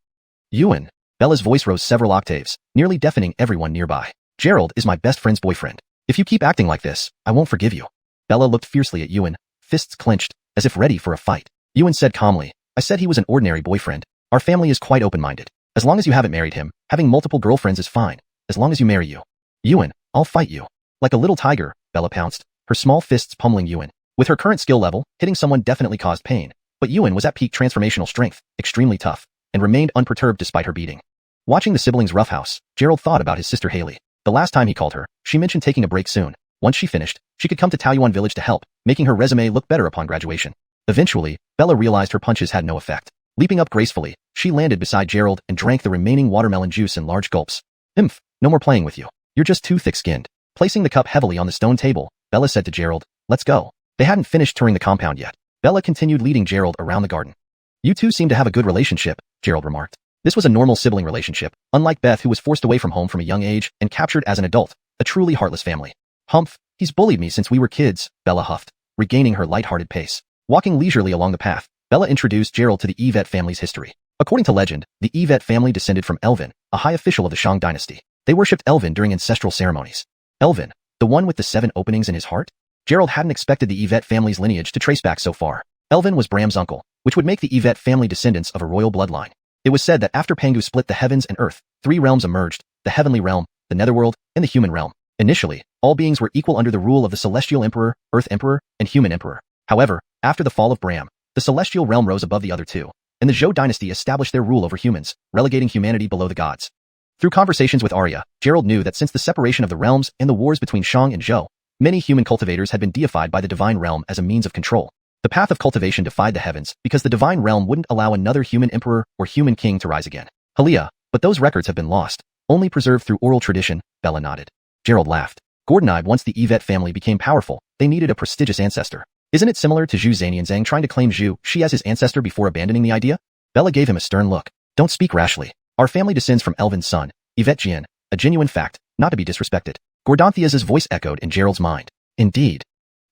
Yuan. Bella's voice rose several octaves, nearly deafening everyone nearby. Gerald is my best friend's boyfriend. If you keep acting like this, I won't forgive you. Bella looked fiercely at Yuan, fists clenched, as if ready for a fight. Yuan said calmly, I said he was an ordinary boyfriend. Our family is quite open-minded. As long as you haven't married him, having multiple girlfriends is fine, as long as you marry you. Yuan, I'll fight you. Like a little tiger, Bella pounced, her small fists pummeling Yuan. With her current skill level, hitting someone definitely caused pain, but Yuan was at peak transformational strength, extremely tough, and remained unperturbed despite her beating. Watching the siblings' roughhouse, Gerald thought about his sister Haley. The last time he called her, she mentioned taking a break soon. Once she finished, she could come to Taoyuan village to help, making her resume look better upon graduation. Eventually, Bella realized her punches had no effect. Leaping up gracefully, she landed beside Gerald and drank the remaining watermelon juice in large gulps. No more playing with you. You're just too thick-skinned. Placing the cup heavily on the stone table, Bella said to Gerald, let's go. They hadn't finished touring the compound yet. Bella continued leading Gerald around the garden. You two seem to have a good relationship, Gerald remarked. This was a normal sibling relationship, unlike Beth, who was forced away from home from a young age and captured as an adult, a truly heartless family. Humph, he's bullied me since we were kids, Bella huffed, regaining her light-hearted pace. Walking leisurely along the path, Bella introduced Gerald to the Yvette family's history. According to legend, the Yvette family descended from Elvin, a high official of the Shang dynasty. They worshipped Elvin during ancestral ceremonies. Elvin, the one with the 7 openings in his heart? Gerald hadn't expected the Yvette family's lineage to trace back so far. Elvin was Bram's uncle, which would make the Yvette family descendants of a royal bloodline. It was said that after Pangu split the heavens and earth, 3 realms emerged: the heavenly realm, the netherworld, and the human realm. Initially, all beings were equal under the rule of the celestial emperor, earth emperor, and human emperor. However, after the fall of Bram, the celestial realm rose above the other two, and the Zhou dynasty established their rule over humans, relegating humanity below the gods. Through conversations with Arya, Gerald knew that since the separation of the realms and the wars between Shang and Zhou, many human cultivators had been deified by the divine realm as a means of control. The path of cultivation defied the heavens because the divine realm wouldn't allow another human emperor or human king to rise again. Halia, but those records have been lost, only preserved through oral tradition, Bella nodded. Gerald laughed. Gordonide, once the Yvette family became powerful, they needed a prestigious ancestor. Isn't it similar to Zhu Zanianzang trying to claim Zhu Shi as his ancestor before abandoning the idea? Bella gave him a stern look. Don't speak rashly. Our family descends from Elvin's son, Yvette Jian, a genuine fact, not to be disrespected. Gordanthia's voice echoed in Gerald's mind. Indeed.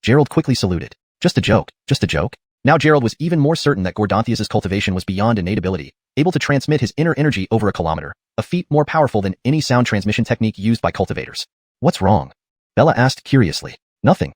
Gerald quickly saluted. Just a joke, just a joke. Now Gerald was even more certain that Gordanthia's cultivation was beyond innate ability, able to transmit his inner energy over a kilometer, a feat more powerful than any sound transmission technique used by cultivators. What's wrong? Bella asked curiously. Nothing.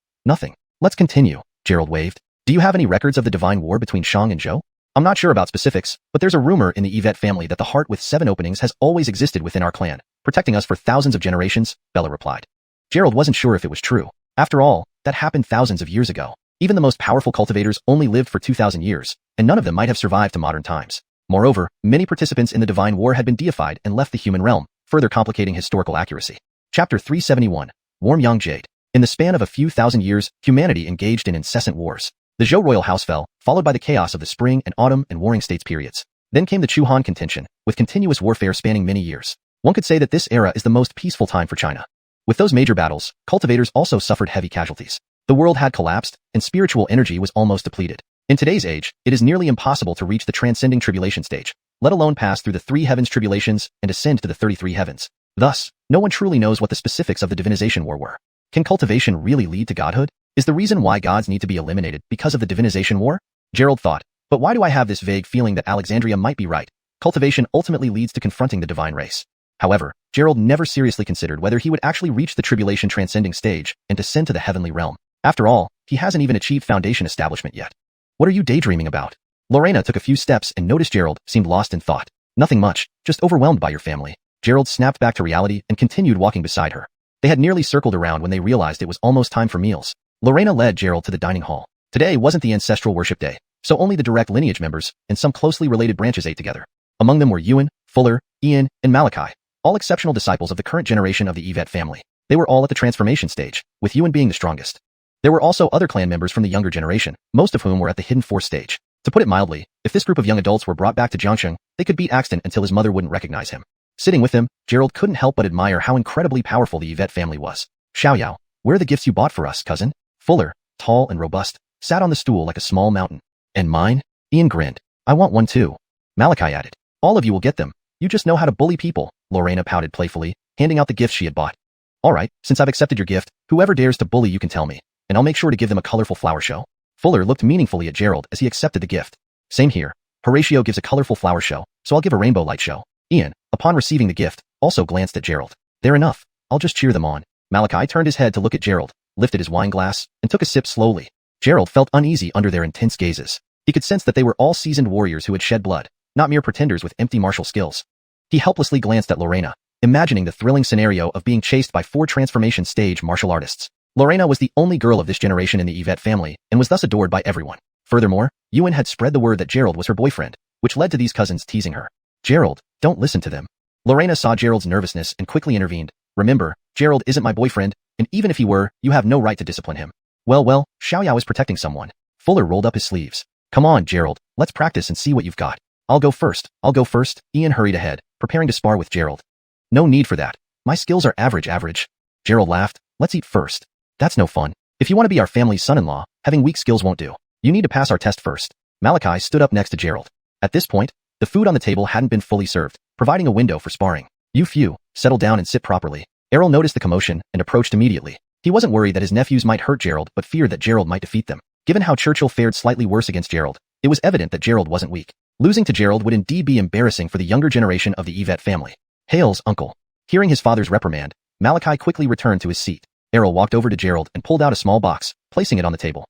Let's continue, Gerald waved. Do you have any records of the divine war between Shang and Zhou? I'm not sure about specifics, but there's a rumor in the Yvette family that the heart with 7 openings has always existed within our clan, protecting us for thousands of generations, Bella replied. Gerald wasn't sure if it was true. After all, that happened thousands of years ago. Even the most powerful cultivators only lived for 2,000 years, and none of them might have survived to modern times. Moreover, many participants in the divine war had been deified and left the human realm, further complicating historical accuracy. Chapter 371. Warm Yang Jade. In the span of a few thousand years, humanity engaged in incessant wars. The Zhou royal house fell, followed by the chaos of the spring and autumn and warring states periods. Then came the Xuanhuan contention, with continuous warfare spanning many years. One could say that this era is the most peaceful time for China. With those major battles, cultivators also suffered heavy casualties. The world had collapsed, and spiritual energy was almost depleted. In today's age, it is nearly impossible to reach the transcending tribulation stage, let alone pass through the 3 heavens tribulations and ascend to the 33 heavens. Thus, no one truly knows what the specifics of the divinization war were. Can cultivation really lead to godhood? Is the reason why gods need to be eliminated because of the divinization war? Gerald thought, but why do I have this vague feeling that Alexandria might be right? Cultivation ultimately leads to confronting the divine race. However, Gerald never seriously considered whether he would actually reach the tribulation transcending stage and descend to the heavenly realm. After all, he hasn't even achieved foundation establishment yet. What are you daydreaming about? Lorena took a few steps and noticed Gerald seemed lost in thought. Nothing much, just overwhelmed by your family. Gerald snapped back to reality and continued walking beside her. They had nearly circled around when they realized it was almost time for meals. Lorena led Gerald to the dining hall. Today wasn't the ancestral worship day, so only the direct lineage members and some closely related branches ate together. Among them were Yuan, Fuller, Ian, and Malachi, all exceptional disciples of the current generation of the Yvette family. They were all at the transformation stage, with Yuan being the strongest. There were also other clan members from the younger generation, most of whom were at the hidden force stage. To put it mildly, if this group of young adults were brought back to Jiangsheng, they could beat Axton until his mother wouldn't recognize him. Sitting with him, Gerald couldn't help but admire how incredibly powerful the Yvette family was. Xiaoyao, where are the gifts you bought for us, cousin? Fuller, tall and robust, sat on the stool like a small mountain. And mine? Ian grinned. I want one too. Malachi added. All of you will get them. You just know how to bully people, Lorena pouted playfully, handing out the gifts she had bought. All right, since I've accepted your gift, whoever dares to bully you can tell me, and I'll make sure to give them a colorful flower show. Fuller looked meaningfully at Gerald as he accepted the gift. Same here. Horatio gives a colorful flower show, so I'll give a rainbow light show. Ian, upon receiving the gift, also glanced at Gerald. They're enough. I'll just cheer them on. Malachi turned his head to look at Gerald, lifted his wine glass, and took a sip slowly. Gerald felt uneasy under their intense gazes. He could sense that they were all seasoned warriors who had shed blood, not mere pretenders with empty martial skills. He helplessly glanced at Lorena, imagining the thrilling scenario of being chased by 4 transformation stage martial artists. Lorena was the only girl of this generation in the Yvette family and was thus adored by everyone. Furthermore, Yuan had spread the word that Gerald was her boyfriend, which led to these cousins teasing her. Gerald, don't listen to them. Lorena saw Gerald's nervousness and quickly intervened. Remember, Gerald isn't my boyfriend, and even if he were, you have no right to discipline him. Well, Xiaoyao is protecting someone. Fuller rolled up his sleeves. Come on, Gerald, let's practice and see what you've got. I'll go first. Ian hurried ahead, preparing to spar with Gerald. No need for that. My skills are average. Gerald laughed. Let's eat first. That's no fun. If you want to be our family's son-in-law, having weak skills won't do. You need to pass our test first. Malachi stood up next to Gerald. At this point, the food on the table hadn't been fully served, providing a window for sparring. You few, settle down and sit properly. Errol noticed the commotion and approached immediately. He wasn't worried that his nephews might hurt Gerald but feared that Gerald might defeat them. Given how Churchill fared slightly worse against Gerald, it was evident that Gerald wasn't weak. Losing to Gerald would indeed be embarrassing for the younger generation of the Yvette family. Hails, uncle. Hearing his father's reprimand, Malachi quickly returned to his seat. Errol walked over to Gerald and pulled out a small box, placing it on the table.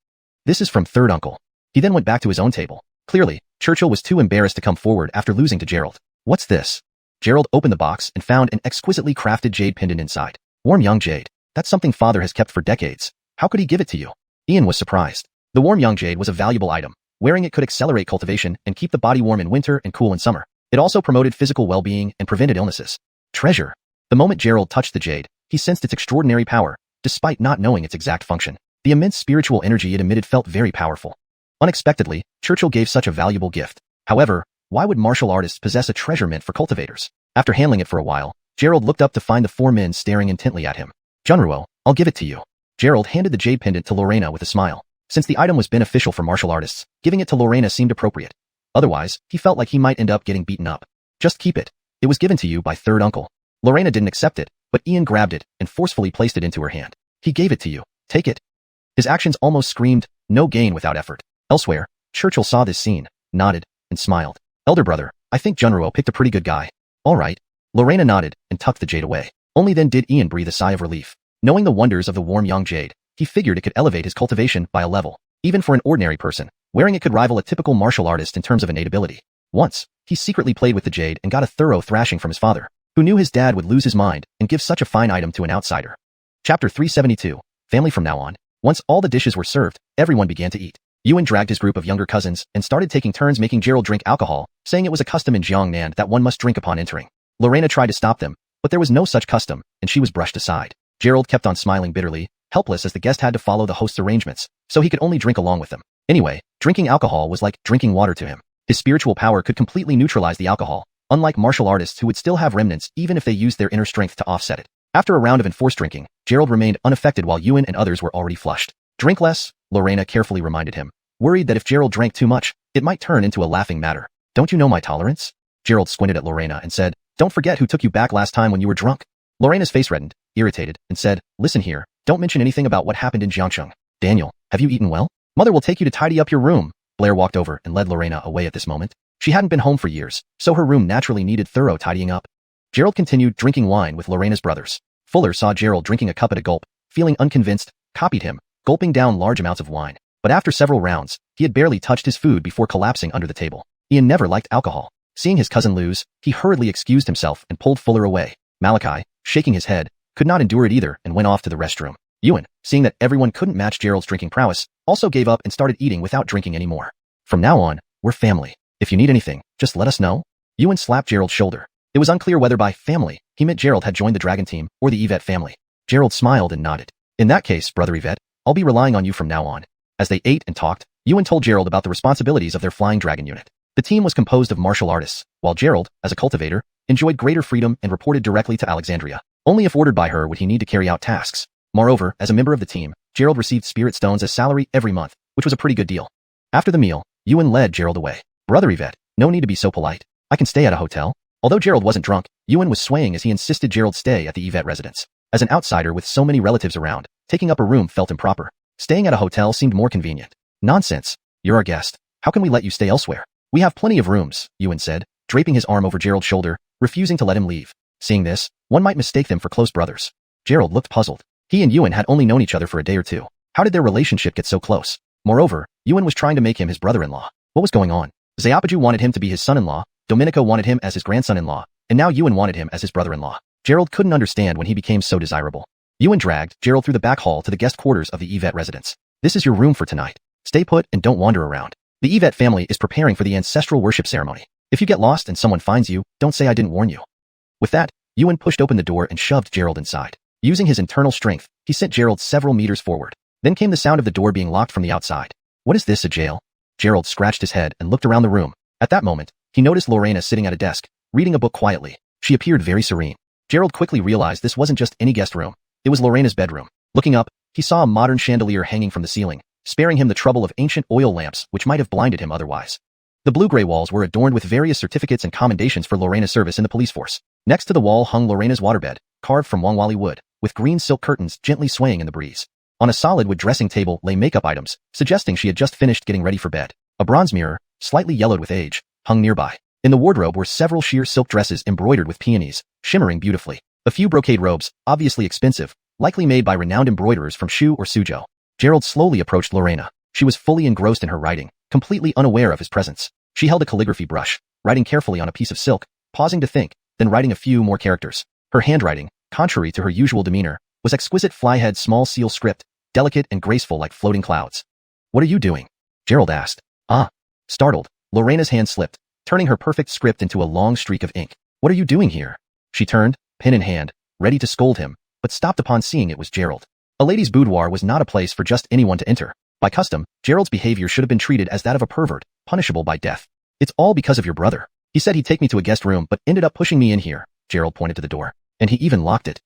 This is from third uncle. He then went back to his own table. Clearly, Churchill was too embarrassed to come forward after losing to Gerald. What's this? Gerald opened the box and found an exquisitely crafted jade pendant inside. Warm young jade. That's something father has kept for decades. How could he give it to you? Ian was surprised. The warm young jade was a valuable item. Wearing it could accelerate cultivation and keep the body warm in winter and cool in summer. It also promoted physical well-being and prevented illnesses. Treasure. The moment Gerald touched the jade, he sensed its extraordinary power, despite not knowing its exact function. The immense spiritual energy it emitted felt very powerful. Unexpectedly, Churchill gave such a valuable gift. However, why would martial artists possess a treasure meant for cultivators? After handling it for a while, Gerald looked up to find the four men staring intently at him. Junruo, I'll give it to you. Gerald handed the jade pendant to Lorena with a smile. Since the item was beneficial for martial artists, giving it to Lorena seemed appropriate. Otherwise, he felt like he might end up getting beaten up. Just keep it. It was given to you by third uncle. Lorena didn't accept it, but Ian grabbed it and forcefully placed it into her hand. He gave it to you. Take it. His actions almost screamed, no gain without effort. Elsewhere, Churchill saw this scene, nodded, and smiled. Elder brother, I think Junruo picked a pretty good guy. All right. Lorena nodded and tucked the jade away. Only then did Ian breathe a sigh of relief. Knowing the wonders of the warm young jade, he figured it could elevate his cultivation by a level. Even for an ordinary person, wearing it could rival a typical martial artist in terms of innate ability. Once, he secretly played with the jade and got a thorough thrashing from his father, who knew his dad would lose his mind and give such a fine item to an outsider. Chapter 372, Family from now on. Once all the dishes were served, everyone began to eat. Yuan dragged his group of younger cousins and started taking turns making Gerald drink alcohol, saying it was a custom in Jiangnan that one must drink upon entering. Lorena tried to stop them, but there was no such custom, and she was brushed aside. Gerald kept on smiling bitterly, helpless as the guest had to follow the host's arrangements, so he could only drink along with them. Anyway, drinking alcohol was like drinking water to him. His spiritual power could completely neutralize the alcohol, unlike martial artists who would still have remnants even if they used their inner strength to offset it. After a round of enforced drinking, Gerald remained unaffected while Yuan and others were already flushed. Drink less, Lorena carefully reminded him, worried that if Gerald drank too much, it might turn into a laughing matter. Don't you know my tolerance? Gerald squinted at Lorena and said, don't forget who took you back last time when you were drunk. Lorena's face reddened, irritated, and said, listen here, don't mention anything about what happened in Jiangcheng. Daniel, have you eaten well? Mother will take you to tidy up your room. Blair walked over and led Lorena away at this moment. She hadn't been home for years, so her room naturally needed thorough tidying up. Gerald continued drinking wine with Lorena's brothers. Fuller saw Gerald drinking a cup at a gulp, feeling unconvinced, copied him, gulping down large amounts of wine. But after several rounds, he had barely touched his food before collapsing under the table. Ian never liked alcohol. Seeing his cousin lose, he hurriedly excused himself and pulled Fuller away. Malachi, shaking his head, could not endure it either and went off to the restroom. Yuan, seeing that everyone couldn't match Gerald's drinking prowess, also gave up and started eating without drinking anymore. From now on, we're family. If you need anything, just let us know. Yuan slapped Gerald's shoulder. It was unclear whether by family, he meant Gerald had joined the dragon team or the Yvette family. Gerald smiled and nodded. In that case, brother Yvette, I'll be relying on you from now on. As they ate and talked, Yuan told Gerald about the responsibilities of their flying dragon unit. The team was composed of martial artists, while Gerald, as a cultivator, enjoyed greater freedom and reported directly to Alexandria. Only if ordered by her would he need to carry out tasks. Moreover, as a member of the team, Gerald received spirit stones as salary every month, which was a pretty good deal. After the meal, Yuan led Gerald away. Brother Yvette, no need to be so polite. I can stay at a hotel. Although Gerald wasn't drunk, Yuan was swaying as he insisted Gerald stay at the Yvette residence. As an outsider with so many relatives around, taking up a room felt improper. Staying at a hotel seemed more convenient. Nonsense. You're our guest. How can we let you stay elsewhere? We have plenty of rooms, Yuan said, draping his arm over Gerald's shoulder, refusing to let him leave. Seeing this, one might mistake them for close brothers. Gerald looked puzzled. He and Yuan had only known each other for a day or two. How did their relationship get so close? Moreover, Yuan was trying to make him his brother-in-law. What was going on? Xiaopaju wanted him to be his son-in-law, Domenico wanted him as his grandson-in-law, and now Yuan wanted him as his brother-in-law. Gerald couldn't understand when he became so desirable. Yuan dragged Gerald through the back hall to the guest quarters of the Yvette residence. This is your room for tonight. Stay put and don't wander around. The Yvette family is preparing for the ancestral worship ceremony. If you get lost and someone finds you, don't say I didn't warn you. With that, Yuan pushed open the door and shoved Gerald inside. Using his internal strength, he sent Gerald several meters forward. Then came the sound of the door being locked from the outside. What is this, a jail? Gerald scratched his head and looked around the room. At that moment, he noticed Lorena sitting at a desk, reading a book quietly. She appeared very serene. Gerald quickly realized this wasn't just any guest room. It was Lorena's bedroom. Looking up, he saw a modern chandelier hanging from the ceiling, sparing him the trouble of ancient oil lamps which might have blinded him otherwise. The blue-gray walls were adorned with various certificates and commendations for Lorena's service in the police force. Next to the wall hung Lorena's waterbed, carved from xuanhuan wood, with green silk curtains gently swaying in the breeze. On a solid wood dressing table lay makeup items, suggesting she had just finished getting ready for bed. A bronze mirror, slightly yellowed with age, hung nearby. In the wardrobe were several sheer silk dresses embroidered with peonies, shimmering beautifully. A few brocade robes, obviously expensive, likely made by renowned embroiderers from Shu or Suzhou. Gerald slowly approached Lorena. She was fully engrossed in her writing, completely unaware of his presence. She held a calligraphy brush, writing carefully on a piece of silk, pausing to think, then writing a few more characters. Her handwriting, contrary to her usual demeanor, was exquisite fly-head small seal script, delicate and graceful like floating clouds. What are you doing? Gerald asked. Ah. Startled, Lorena's hand slipped, turning her perfect script into a long streak of ink. What are you doing here? She turned, pen in hand, ready to scold him, but stopped upon seeing it was Gerald. A lady's boudoir was not a place for just anyone to enter. By custom, Gerald's behavior should have been treated as that of a pervert, punishable by death. It's all because of your brother. He said he'd take me to a guest room but ended up pushing me in here. Gerald pointed to the door. And he even locked it.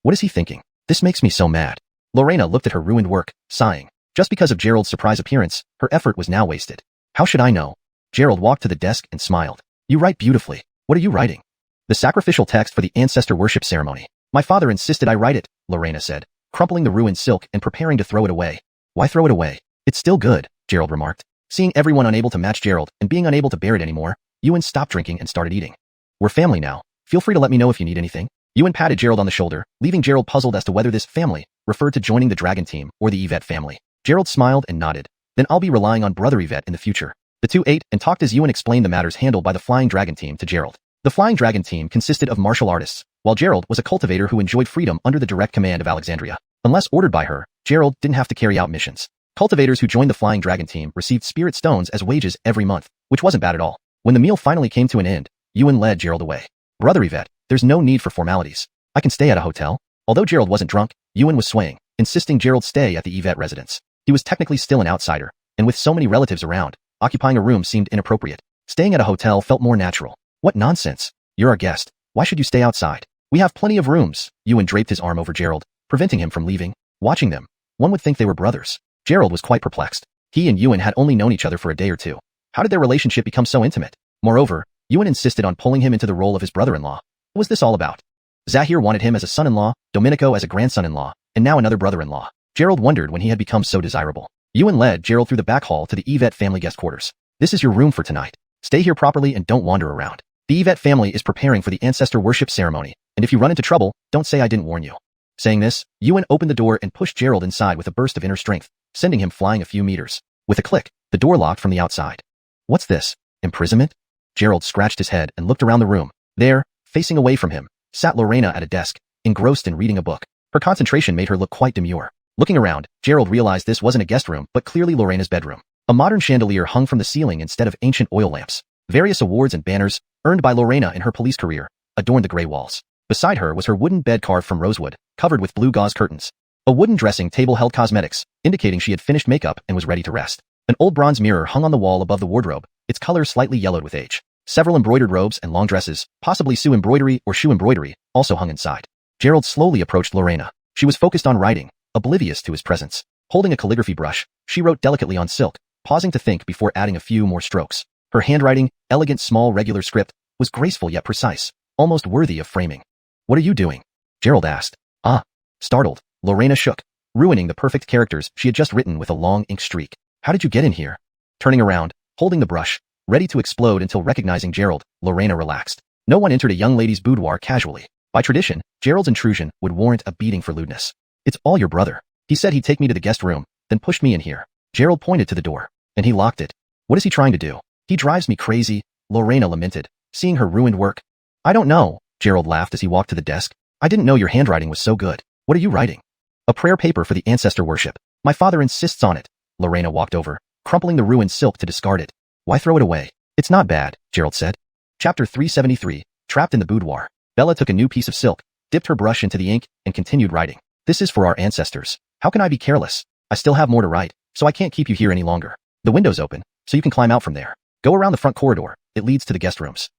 What is he thinking? This makes me so mad. Lorena looked at her ruined work, sighing. Just because of Gerald's surprise appearance, her effort was now wasted. How should I know? Gerald walked to the desk and smiled. You write beautifully. What are you writing? The sacrificial text for the ancestor worship ceremony. My father insisted I write it, Lorena said, crumpling the ruined silk and preparing to throw it away. Why throw it away? It's still good, Gerald remarked. Seeing everyone unable to match Gerald and being unable to bear it anymore, Ewan stopped drinking and started eating. We're family now. Feel free to let me know if you need anything. Ewan patted Gerald on the shoulder, leaving Gerald puzzled as to whether this family referred to joining the dragon team or the Yvette family. Gerald smiled and nodded. Then I'll be relying on brother Yvette in the future. The two ate and talked as Ewan explained the matters handled by the Flying Dragon team to Gerald. The Flying Dragon team consisted of martial artists, while Gerald was a cultivator who enjoyed freedom under the direct command of Alexandria. Unless ordered by her, Gerald didn't have to carry out missions. Cultivators who joined the Flying Dragon team received spirit stones as wages every month, which wasn't bad at all. When the meal finally came to an end, Ewan led Gerald away. Brother Yvette, there's no need for formalities. I can stay at a hotel. Although Gerald wasn't drunk, Ewan was swaying, insisting Gerald stay at the Yvette residence. He was technically still an outsider, and with so many relatives around, occupying a room seemed inappropriate. Staying at a hotel felt more natural. What nonsense. You're our guest. Why should you stay outside? We have plenty of rooms. Ewan draped his arm over Gerald, preventing him from leaving. Watching them, one would think they were brothers. Gerald was quite perplexed. He and Ewan had only known each other for a day or two. How did their relationship become so intimate? Moreover, Ewan insisted on pulling him into the role of his brother-in-law. What was this all about? Zahir wanted him as a son-in-law, Domenico as a grandson-in-law, and now another brother-in-law. Gerald wondered when he had become so desirable. Ewan led Gerald through the back hall to the Yvette family guest quarters. This is your room for tonight. Stay here properly and don't wander around. The Yvette family is preparing for the ancestor worship ceremony, and if you run into trouble, don't say I didn't warn you. Saying this, Ewan opened the door and pushed Gerald inside with a burst of inner strength, sending him flying a few meters. With a click, the door locked from the outside. What's this? Imprisonment? Gerald scratched his head and looked around the room. There, facing away from him, sat Lorena at a desk, engrossed in reading a book. Her concentration made her look quite demure. Looking around, Gerald realized this wasn't a guest room, but clearly Lorena's bedroom. A modern chandelier hung from the ceiling instead of ancient oil lamps. Various awards and banners, earned by Lorena in her police career, adorned the gray walls. Beside her was her wooden bed carved from rosewood, covered with blue gauze curtains. A wooden dressing table held cosmetics, indicating she had finished makeup and was ready to rest. An old bronze mirror hung on the wall above the wardrobe, its color slightly yellowed with age. Several embroidered robes and long dresses, possibly Sue embroidery or Shu embroidery, also hung inside. Gerald slowly approached Lorena. She was focused on writing, oblivious to his presence. Holding a calligraphy brush, she wrote delicately on silk, pausing to think before adding a few more strokes. Her handwriting, elegant small regular script, was graceful yet precise, almost worthy of framing. What are you doing? Gerald asked. Ah. Startled, Lorena shook, ruining the perfect characters she had just written with a long ink streak. How did you get in here? Turning around, holding the brush, ready to explode until recognizing Gerald, Lorena relaxed. No one entered a young lady's boudoir casually. By tradition, Gerald's intrusion would warrant a beating for lewdness. It's all your brother. He said he'd take me to the guest room, then pushed me in here. Gerald pointed to the door, and he locked it. What is he trying to do? He drives me crazy, Lorena lamented, seeing her ruined work. I don't know, Gerald laughed as he walked to the desk. I didn't know your handwriting was so good. What are you writing? A prayer paper for the ancestor worship. My father insists on it. Lorena walked over, crumpling the ruined silk to discard it. Why throw it away? It's not bad, Gerald said. Chapter 373, Trapped in the Boudoir. Bella took a new piece of silk, dipped her brush into the ink, and continued writing. This is for our ancestors. How can I be careless? I still have more to write, so I can't keep you here any longer. The window's open, so you can climb out from there. Go around the front corridor. It leads to the guest rooms.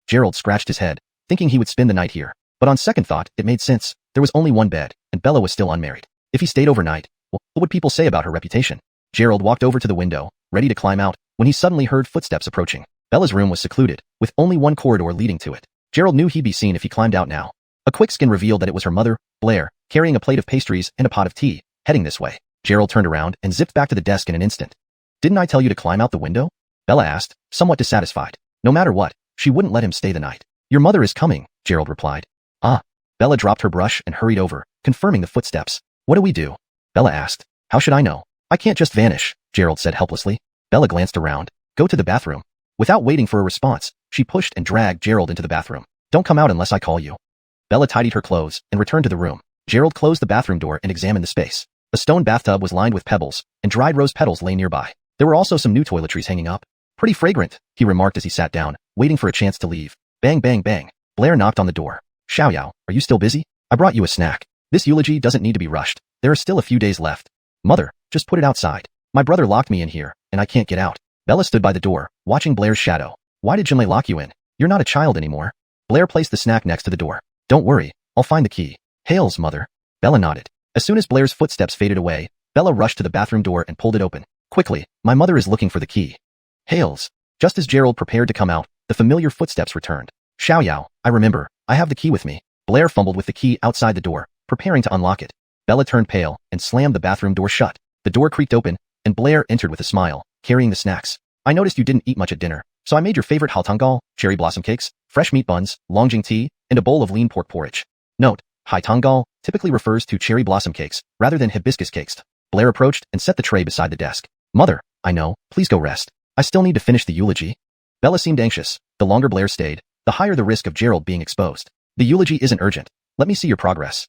Gerald scratched his head, thinking he would spend the night here. But on second thought, it made sense. There was only one bed, and Bella was still unmarried. If he stayed overnight, what would people say about her reputation? Gerald walked over to the window, ready to climb out, when he suddenly heard footsteps approaching. Bella's room was secluded, with only one corridor leading to it. Gerald knew he'd be seen if he climbed out now. A quick scan revealed that it was her mother, Blair, carrying a plate of pastries and a pot of tea, heading this way. Gerald turned around and zipped back to the desk in an instant. Didn't I tell you to climb out the window? Bella asked, somewhat dissatisfied. No matter what, she wouldn't let him stay the night. Your mother is coming, Gerald replied. Ah. Bella dropped her brush and hurried over, confirming the footsteps. What do we do? Bella asked. How should I know? I can't just vanish, Gerald said helplessly. Bella glanced around. Go to the bathroom. Without waiting for a response, she pushed and dragged Gerald into the bathroom. Don't come out unless I call you. Bella tidied her clothes and returned to the room. Gerald closed the bathroom door and examined the space. A stone bathtub was lined with pebbles, and dried rose petals lay nearby. There were also some new toiletries hanging up. Pretty fragrant, he remarked as he sat down, waiting for a chance to leave. Bang, bang, bang. Blair knocked on the door. Xiao Yu, are you still busy? I brought you a snack. This eulogy doesn't need to be rushed. There are still a few days left. Mother, just put it outside. My brother locked me in here, and I can't get out. Bella stood by the door, watching Blair's shadow. Why did Jinlei lock you in? You're not a child anymore. Blair placed the snack next to the door. Don't worry, I'll find the key. Hails, mother. Bella nodded. As soon as Blair's footsteps faded away, Bella rushed to the bathroom door and pulled it open. Quickly, my mother is looking for the key. Hails. Just as Gerald prepared to come out, the familiar footsteps returned. Xiao Yu, I remember. I have the key with me. Blair fumbled with the key outside the door, preparing to unlock it. Bella turned pale and slammed the bathroom door shut. The door creaked open, and Blair entered with a smile, carrying the snacks. I noticed you didn't eat much at dinner, so I made your favorite haltongal, cherry blossom cakes, fresh meat buns, longjing tea, and a bowl of lean pork porridge. Note, haltongal typically refers to cherry blossom cakes, rather than hibiscus cakes. Blair approached and set the tray beside the desk. Mother, I know, please go rest. I still need to finish the eulogy. Bella seemed anxious. The longer Blair stayed, the higher the risk of Gerald being exposed. The eulogy isn't urgent. Let me see your progress.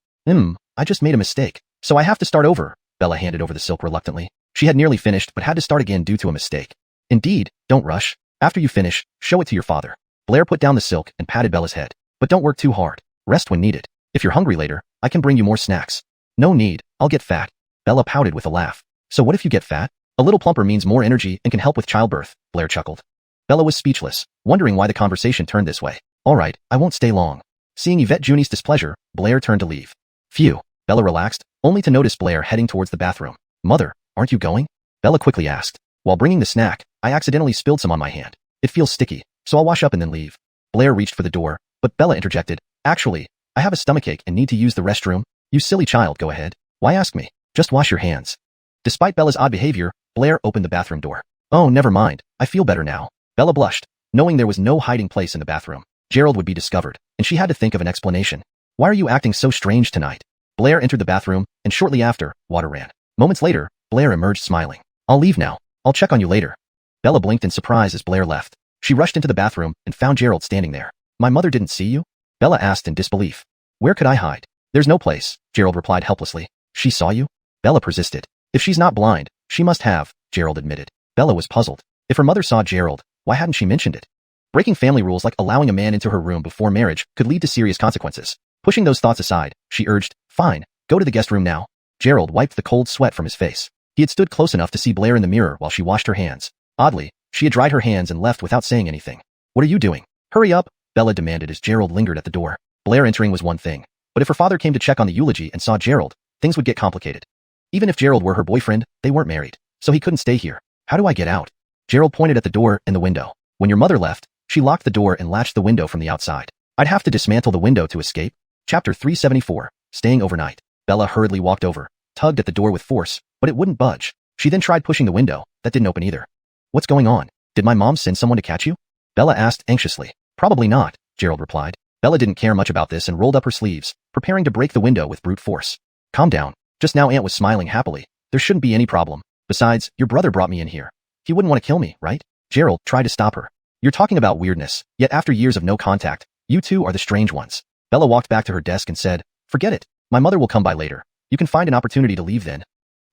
I just made a mistake, so I have to start over. Bella handed over the silk reluctantly. She had nearly finished but had to start again due to a mistake. Indeed, don't rush. After you finish, show it to your father. Blair put down the silk and patted Bella's head. But don't work too hard. Rest when needed. If you're hungry later, I can bring you more snacks. No need, I'll get fat. Bella pouted with a laugh. So what if you get fat? A little plumper means more energy and can help with childbirth, Blair chuckled. Bella was speechless, wondering why the conversation turned this way. All right, I won't stay long. Seeing Yvette Junie's displeasure, Blair turned to leave. Phew. Bella relaxed, only to notice Blair heading towards the bathroom. Mother, aren't you going? Bella quickly asked. While bringing the snack, I accidentally spilled some on my hand. It feels sticky, so I'll wash up and then leave. Blair reached for the door, but Bella interjected. Actually, I have a stomachache and need to use the restroom. You silly child, go ahead. Why ask me? Just wash your hands. Despite Bella's odd behavior, Blair opened the bathroom door. Oh, never mind. I feel better now. Bella blushed, knowing there was no hiding place in the bathroom. Gerald would be discovered, and she had to think of an explanation. Why are you acting so strange tonight? Blair entered the bathroom, and shortly after, water ran. Moments later, Blair emerged smiling. I'll leave now. I'll check on you later. Bella blinked in surprise as Blair left. She rushed into the bathroom and found Gerald standing there. My mother didn't see you? Bella asked in disbelief. Where could I hide? There's no place, Gerald replied helplessly. She saw you? Bella persisted. If she's not blind, she must have, Gerald admitted. Bella was puzzled. If her mother saw Gerald, why hadn't she mentioned it? Breaking family rules like allowing a man into her room before marriage could lead to serious consequences. Pushing those thoughts aside, she urged, fine, go to the guest room now. Gerald wiped the cold sweat from his face. He had stood close enough to see Blair in the mirror while she washed her hands. Oddly, she had dried her hands and left without saying anything. What are you doing? Hurry up, Bella demanded as Gerald lingered at the door. Blair entering was one thing, but if her father came to check on the eulogy and saw Gerald, things would get complicated. Even if Gerald were her boyfriend, they weren't married, so he couldn't stay here. How do I get out? Gerald pointed at the door and the window. When your mother left, she locked the door and latched the window from the outside. I'd have to dismantle the window to escape. Chapter 374, Staying Overnight. Bella hurriedly walked over, tugged at the door with force, but it wouldn't budge. She then tried pushing the window. That didn't open either. What's going on? Did my mom send someone to catch you? Bella asked anxiously. Probably not, Gerald replied. Bella didn't care much about this and rolled up her sleeves, preparing to break the window with brute force. Calm down. Just now Aunt was smiling happily. There shouldn't be any problem. Besides, your brother brought me in here. He wouldn't want to kill me, right? Gerald tried to stop her. You're talking about weirdness, yet after years of no contact, you two are the strange ones. Bella walked back to her desk and said, forget it. My mother will come by later. You can find an opportunity to leave then.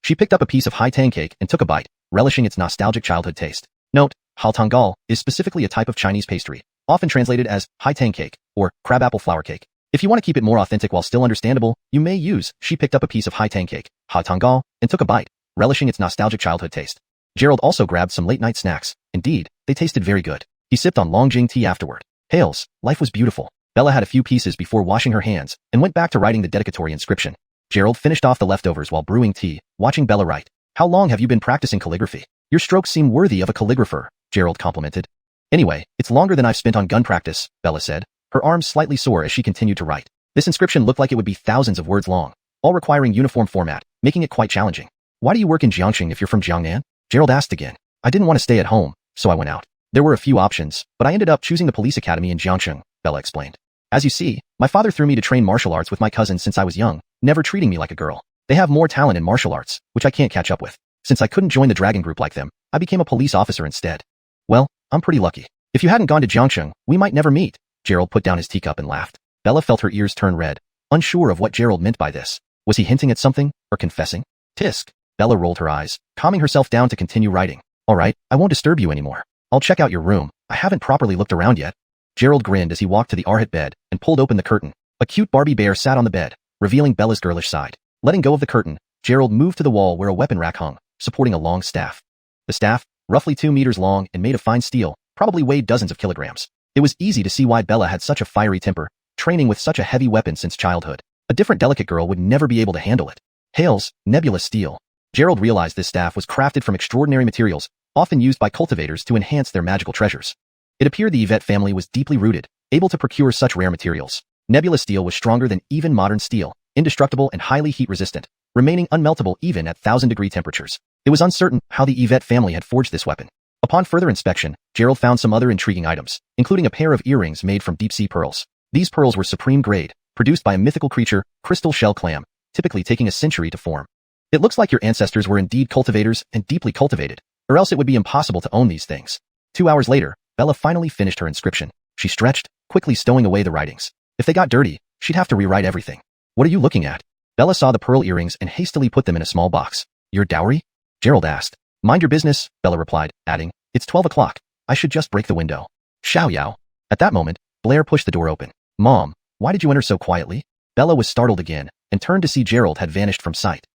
She picked up a piece of hai-tang cake and took a bite, relishing its nostalgic childhood taste. Note, haltongal is specifically a type of Chinese pastry, often translated as hai-tang cake or crabapple flour cake. If you want to keep it more authentic while still understandable, you may use. She picked up a piece of hai-tang cake, haltongal, and took a bite, relishing its nostalgic childhood taste. Gerald also grabbed some late-night snacks. Indeed, they tasted very good. He sipped on Longjing tea afterward. Hails, life was beautiful. Bella had a few pieces before washing her hands and went back to writing the dedicatory inscription. Gerald finished off the leftovers while brewing tea, watching Bella write. How long have you been practicing calligraphy? Your strokes seem worthy of a calligrapher, Gerald complimented. Anyway, it's longer than I've spent on gun practice, Bella said, her arms slightly sore as she continued to write. This inscription looked like it would be thousands of words long, all requiring uniform format, making it quite challenging. Why do you work in Jiangxing if you're from Jiangnan? Gerald asked again. I didn't want to stay at home, so I went out. There were a few options, but I ended up choosing the police academy in Jiangxing, Bella explained. As you see, my father threw me to train martial arts with my cousins since I was young, never treating me like a girl. They have more talent in martial arts, which I can't catch up with. Since I couldn't join the dragon group like them, I became a police officer instead. Well, I'm pretty lucky. If you hadn't gone to Jiangxing, we might never meet. Gerald put down his teacup and laughed. Bella felt her ears turn red, unsure of what Gerald meant by this. Was he hinting at something, or confessing? Tisk. Bella rolled her eyes, calming herself down to continue writing. All right, I won't disturb you anymore. I'll check out your room. I haven't properly looked around yet. Gerald grinned as he walked to the Arhat bed and pulled open the curtain. A cute Barbie bear sat on the bed, revealing Bella's girlish side. Letting go of the curtain, Gerald moved to the wall where a weapon rack hung, supporting a long staff. The staff, roughly 2 meters long and made of fine steel, probably weighed dozens of kilograms. It was easy to see why Bella had such a fiery temper, training with such a heavy weapon since childhood. A different delicate girl would never be able to handle it. Hails, nebulous steel. Gerald realized this staff was crafted from extraordinary materials, often used by cultivators to enhance their magical treasures. It appeared the Yvette family was deeply rooted, able to procure such rare materials. Nebulous steel was stronger than even modern steel, indestructible and highly heat-resistant, remaining unmeltable even at 1,000-degree temperatures. It was uncertain how the Yvette family had forged this weapon. Upon further inspection, Gerald found some other intriguing items, including a pair of earrings made from deep-sea pearls. These pearls were supreme grade, produced by a mythical creature, crystal shell clam, typically taking a century to form. It looks like your ancestors were indeed cultivators and deeply cultivated, or else it would be impossible to own these things. 2 hours later, Bella finally finished her inscription. She stretched, quickly stowing away the writings. If they got dirty, she'd have to rewrite everything. What are you looking at? Bella saw the pearl earrings and hastily put them in a small box. Your dowry? Gerald asked. Mind your business, Bella replied, adding, it's 12 o'clock. I should just break the window. Xiao. At that moment, Blair pushed the door open. Mom, why did you enter so quietly? Bella was startled again, and turned to see Gerald had vanished from sight.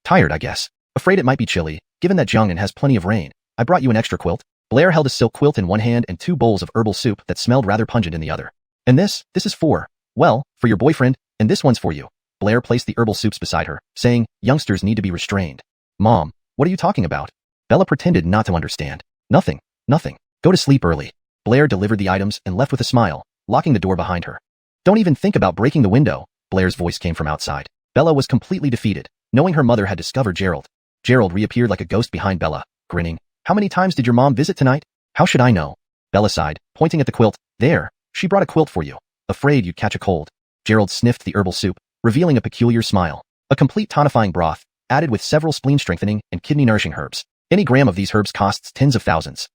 Tired, I guess. Afraid it might be chilly, given that Jiangnan has plenty of rain. I brought you an extra quilt. Blair held a silk quilt in one hand and 2 bowls of herbal soup that smelled rather pungent in the other. And this is for your boyfriend, and this one's for you. Blair placed the herbal soups beside her, saying, youngsters need to be restrained. Mom, what are you talking about? Bella pretended not to understand. Nothing. Go to sleep early. Blair delivered the items and left with a smile, locking the door behind her. Don't even think about breaking the window, Blair's voice came from outside. Bella was completely defeated, knowing her mother had discovered Gerald. Gerald reappeared like a ghost behind Bella, grinning. How many times did your mom visit tonight? How should I know? Bella sighed, pointing at the quilt. There, she brought a quilt for you. Afraid you'd catch a cold. Gerald sniffed the herbal soup, revealing a peculiar smile. A complete tonifying broth, added with several spleen-strengthening and kidney-nourishing herbs. Any gram of these herbs costs tens of thousands.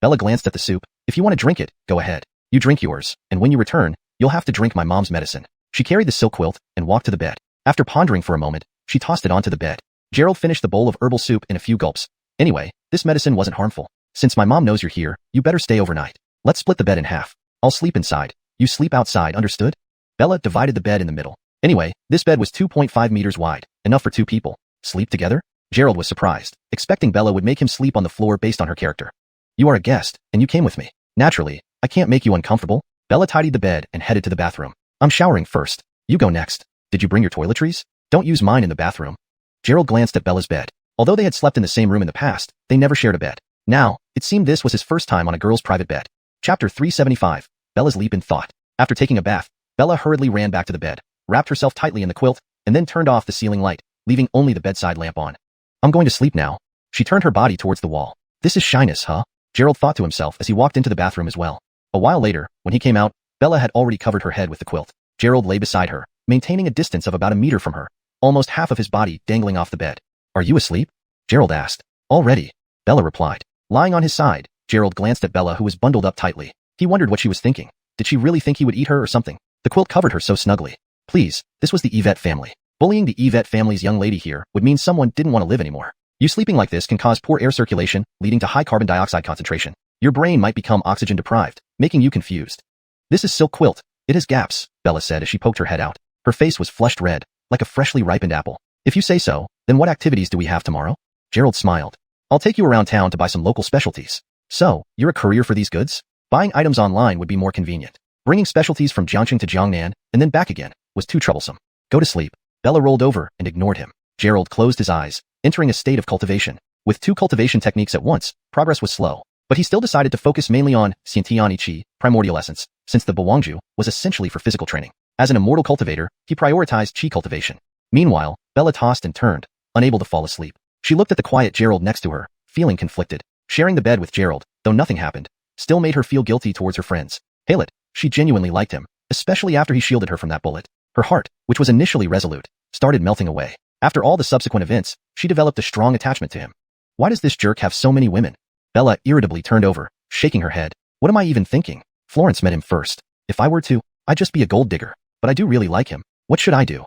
Bella glanced at the soup. If you want to drink it, go ahead. You drink yours, and when you return, you'll have to drink my mom's medicine. She carried the silk quilt and walked to the bed. After pondering for a moment, she tossed it onto the bed. Gerald finished the bowl of herbal soup in a few gulps. Anyway, this medicine wasn't harmful. Since my mom knows you're here, you better stay overnight. Let's split the bed in half. I'll sleep inside. You sleep outside, understood? Bella divided the bed in the middle. Anyway, this bed was 2.5 meters wide, enough for 2 people. Sleep together? Gerald was surprised, expecting Bella would make him sleep on the floor based on her character. You are a guest, and you came with me. Naturally, I can't make you uncomfortable. Bella tidied the bed and headed to the bathroom. I'm showering first. You go next. Did you bring your toiletries? Don't use mine in the bathroom. Gerald glanced at Bella's bed. Although they had slept in the same room in the past, they never shared a bed. Now, it seemed this was his first time on a girl's private bed. Chapter 375. Bella's leap in thought. After taking a bath, Bella hurriedly ran back to the bed, wrapped herself tightly in the quilt, and then turned off the ceiling light, leaving only the bedside lamp on. I'm going to sleep now. She turned her body towards the wall. This is shyness, huh? Gerald thought to himself as he walked into the bathroom as well. A while later, when he came out, Bella had already covered her head with the quilt. Gerald lay beside her, maintaining a distance of about a meter from her, almost half of his body dangling off the bed. Are you asleep? Gerald asked. Already, Bella replied. Lying on his side, Gerald glanced at Bella, who was bundled up tightly. He wondered what she was thinking. Did she really think he would eat her or something? The quilt covered her so snugly. Please, this was the Yvette family. Bullying the Yvette family's young lady here would mean someone didn't want to live anymore. You sleeping like this can cause poor air circulation, leading to high carbon dioxide concentration. Your brain might become oxygen deprived, making you confused. This is silk quilt. It has gaps, Bella said as she poked her head out. Her face was flushed red, like a freshly ripened apple. If you say so, then what activities do we have tomorrow? Gerald smiled. I'll take you around town to buy some local specialties. So, you're a courier for these goods? Buying items online would be more convenient. Bringing specialties from Jiangqing to Jiangnan and then back again was too troublesome. Go to sleep. Bella rolled over and ignored him. Gerald closed his eyes, entering a state of cultivation. With 2 cultivation techniques at once, progress was slow, but he still decided to focus mainly on Xiantian Qi, primordial essence, since the Buwangju was essentially for physical training. As an immortal cultivator, he prioritized Qi cultivation. Meanwhile, Bella tossed and turned, unable to fall asleep. She looked at the quiet Gerald next to her, feeling conflicted. Sharing the bed with Gerald, though nothing happened, still made her feel guilty towards her friends. Halit, she genuinely liked him, especially after he shielded her from that bullet. Her heart, which was initially resolute, started melting away. After all the subsequent events, she developed a strong attachment to him. Why does this jerk have so many women? Bella irritably turned over, shaking her head. What am I even thinking? Florence met him first. If I were to, I'd just be a gold digger. But I do really like him. What should I do?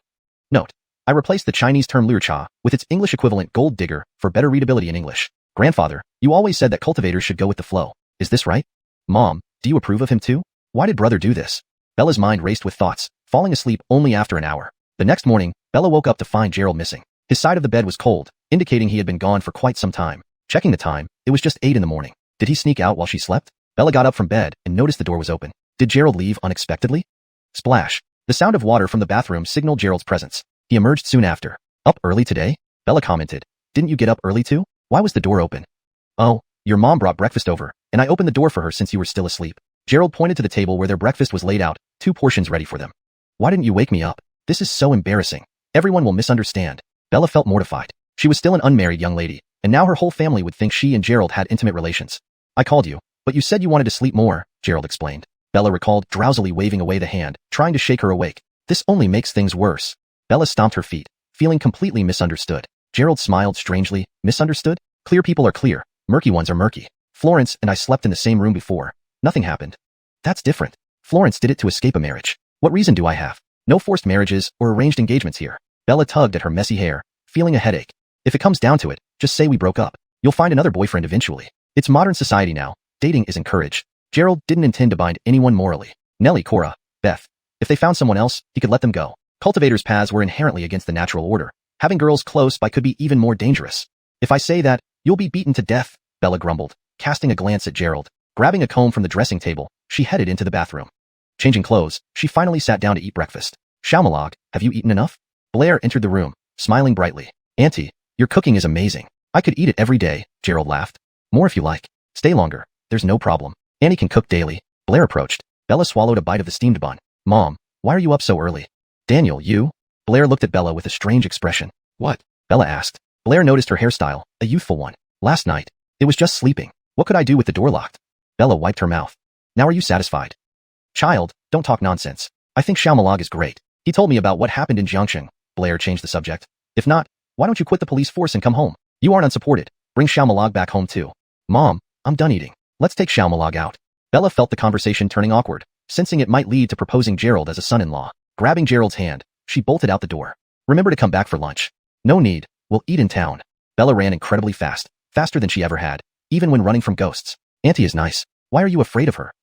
Note: I replaced the Chinese term liucha with its English equivalent gold digger for better readability in English. Grandfather, you always said that cultivators should go with the flow. Is this right? Mom, do you approve of him too? Why did brother do this? Bella's mind raced with thoughts, falling asleep only after an hour. The next morning, Bella woke up to find Gerald missing. His side of the bed was cold, indicating he had been gone for quite some time. Checking the time, it was just 8 in the morning. Did he sneak out while she slept? Bella got up from bed and noticed the door was open. Did Gerald leave unexpectedly? Splash. The sound of water from the bathroom signaled Gerald's presence. He emerged soon after. Up early today? Bella commented. Didn't you get up early too? Why was the door open? Oh, your mom brought breakfast over, and I opened the door for her since you were still asleep. Gerald pointed to the table where their breakfast was laid out, 2 portions ready for them. Why didn't you wake me up? This is so embarrassing. Everyone will misunderstand. Bella felt mortified. She was still an unmarried young lady, and now her whole family would think she and Gerald had intimate relations. I called you, but you said you wanted to sleep more, Gerald explained. Bella recalled, drowsily waving away the hand, trying to shake her awake. This only makes things worse. Bella stomped her feet, feeling completely misunderstood. Gerald smiled strangely. Misunderstood? Clear people are clear. Murky ones are murky. Florence and I slept in the same room before. Nothing happened. That's different. Florence did it to escape a marriage. What reason do I have? No forced marriages or arranged engagements here. Bella tugged at her messy hair, feeling a headache. If it comes down to it, just say we broke up. You'll find another boyfriend eventually. It's modern society now. Dating is encouraged. Gerald didn't intend to bind anyone morally. Nellie, Cora, Beth. If they found someone else, he could let them go. Cultivators' paths were inherently against the natural order. Having girls close by could be even more dangerous. If I say that, you'll be beaten to death, Bella grumbled, casting a glance at Gerald. Grabbing a comb from the dressing table, she headed into the bathroom. Changing clothes, she finally sat down to eat breakfast. Xiaomalog, have you eaten enough? Blair entered the room, smiling brightly. Auntie, your cooking is amazing. I could eat it every day, Gerald laughed. More if you like. Stay longer. There's no problem. Annie can cook daily. Blair approached. Bella swallowed a bite of the steamed bun. Mom, why are you up so early? Daniel, you? Blair looked at Bella with a strange expression. What? Bella asked. Blair noticed her hairstyle, a youthful one. Last night. It was just sleeping. What could I do with the door locked? Bella wiped her mouth. Now are you satisfied? Child, don't talk nonsense. I think Xiaomalog is great. He told me about what happened in Jiangqing. Blair changed the subject. If not, why don't you quit the police force and come home? You aren't unsupported. Bring Xiaomalog back home too. Mom, I'm done eating. Let's take Xiaomalog out. Bella felt the conversation turning awkward, sensing it might lead to proposing Gerald as a son-in-law. Grabbing Gerald's hand, she bolted out the door. Remember to come back for lunch. No need, we'll eat in town. Bella ran incredibly fast, faster than she ever had, even when running from ghosts. Auntie is nice. Why are you afraid of her?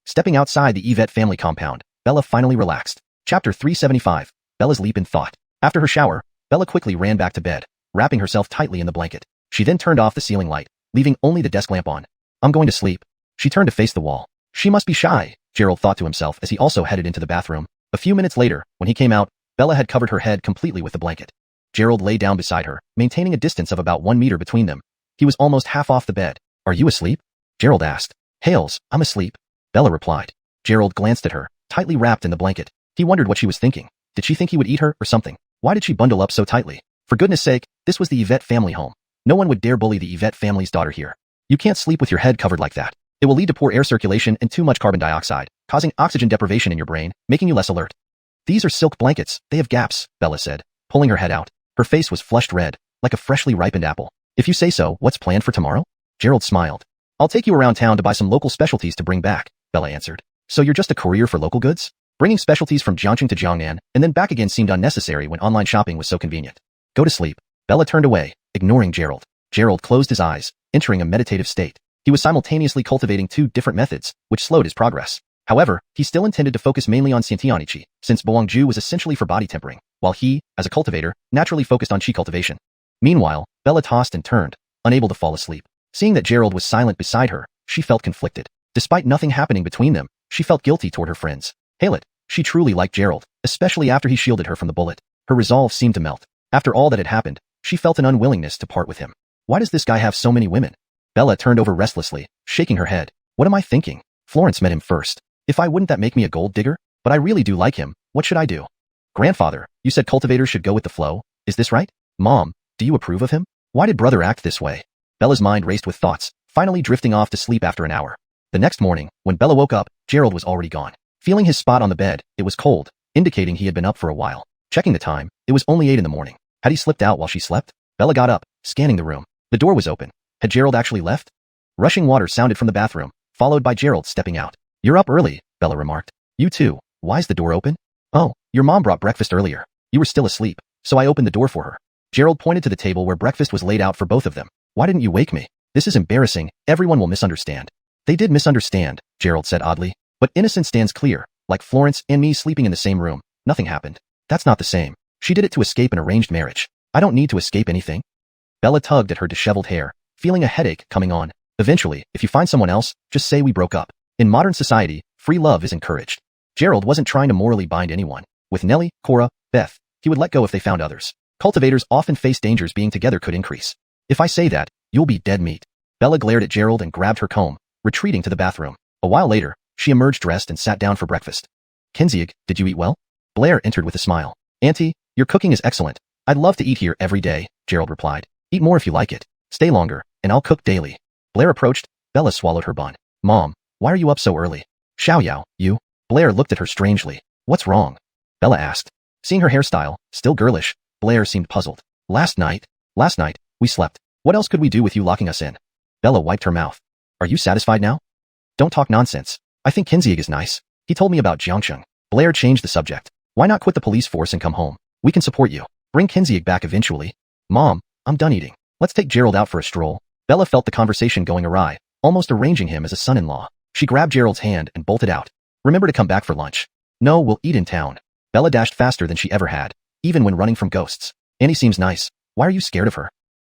Stepping outside the Yvette family compound, Bella finally relaxed. Chapter 375, Bella's leap in thought. After her shower, Bella quickly ran back to bed, wrapping herself tightly in the blanket. She then turned off the ceiling light, leaving only the desk lamp on. I'm going to sleep. She turned to face the wall. She must be shy, Gerald thought to himself as he also headed into the bathroom. A few minutes later, when he came out, Bella had covered her head completely with the blanket. Gerald lay down beside her, maintaining a distance of about 1 meter between them. He was almost half off the bed. Are you asleep? Gerald asked. Hales, I'm asleep. Bella replied. Gerald glanced at her, tightly wrapped in the blanket. He wondered what she was thinking. Did she think he would eat her or something? Why did she bundle up so tightly? For goodness sake, this was the Yvette family home. No one would dare bully the Yvette family's daughter here. You can't sleep with your head covered like that. It will lead to poor air circulation and too much carbon dioxide, causing oxygen deprivation in your brain, making you less alert. These are silk blankets. They have gaps, Bella said, pulling her head out. Her face was flushed red, like a freshly ripened apple. If you say so, what's planned for tomorrow? Gerald smiled. I'll take you around town to buy some local specialties to bring back, Bella answered. So you're just a courier for local goods? Bringing specialties from Jiangqing to Jiangnan and then back again seemed unnecessary when online shopping was so convenient. Go to sleep. Bella turned away, ignoring Gerald. Gerald closed his eyes, entering a meditative state. He was simultaneously cultivating 2 different methods, which slowed his progress. However, he still intended to focus mainly on Xiantian Qi, since Buwangju was essentially for body tempering, while he, as a cultivator, naturally focused on Qi cultivation. Meanwhile, Bella tossed and turned, unable to fall asleep. Seeing that Gerald was silent beside her, she felt conflicted. Despite nothing happening between them, she felt guilty toward her friends. Hail she truly liked Gerald, especially after he shielded her from the bullet. Her resolve seemed to melt. After all that had happened, she felt an unwillingness to part with him. Why does this guy have so many women? Bella turned over restlessly, shaking her head. What am I thinking? Florence met him first. If I wouldn't that make me a gold digger? But I really do like him. What should I do? Grandfather, you said cultivators should go with the flow. Is this right? Mom, do you approve of him? Why did brother act this way? Bella's mind raced with thoughts, finally drifting off to sleep after an hour. The next morning, when Bella woke up, Gerald was already gone. Feeling his spot on the bed, it was cold, indicating he had been up for a while. Checking the time, it was only 8 in the morning. Had he slipped out while she slept? Bella got up, scanning the room. The door was open. Had Gerald actually left? Rushing water sounded from the bathroom, followed by Gerald stepping out. You're up early, Bella remarked. You too. Why's the door open? Oh, your mom brought breakfast earlier. You were still asleep, so I opened the door for her. Gerald pointed to the table where breakfast was laid out for both of them. Why didn't you wake me? This is embarrassing. Everyone will misunderstand. They did misunderstand, Gerald said oddly. But innocence stands clear. Like Florence and me sleeping in the same room. Nothing happened. That's not the same. She did it to escape an arranged marriage. I don't need to escape anything. Bella tugged at her disheveled hair, feeling a headache coming on. Eventually, if you find someone else, just say we broke up. In modern society, free love is encouraged. Gerald wasn't trying to morally bind anyone. With Nellie, Cora, Beth, he would let go if they found others. Cultivators often face dangers being together could increase. If I say that, you'll be dead meat. Bella glared at Gerald and grabbed her comb, retreating to the bathroom. A while later, she emerged dressed and sat down for breakfast. Kinzieg, did you eat well? Blair entered with a smile. Auntie, your cooking is excellent. I'd love to eat here every day, Gerald replied. Eat more if you like it. Stay longer, and I'll cook daily. Blair approached. Bella swallowed her bun. Mom, why are you up so early? Xiao Yu. Blair looked at her strangely. What's wrong? Bella asked. Seeing her hairstyle, still girlish, Blair seemed puzzled. Last night, we slept. What else could we do with you locking us in? Bella wiped her mouth. Are you satisfied now? Don't talk nonsense. I think Kinzieg is nice. He told me about Jiangsheng. Blair changed the subject. Why not quit the police force and come home? We can support you. Bring Kinzieg back eventually. Mom, I'm done eating. Let's take Gerald out for a stroll. Bella felt the conversation going awry, almost arranging him as a son-in-law. She grabbed Gerald's hand and bolted out. Remember to come back for lunch. No, we'll eat in town. Bella dashed faster than she ever had, even when running from ghosts. Annie seems nice. Why are you scared of her?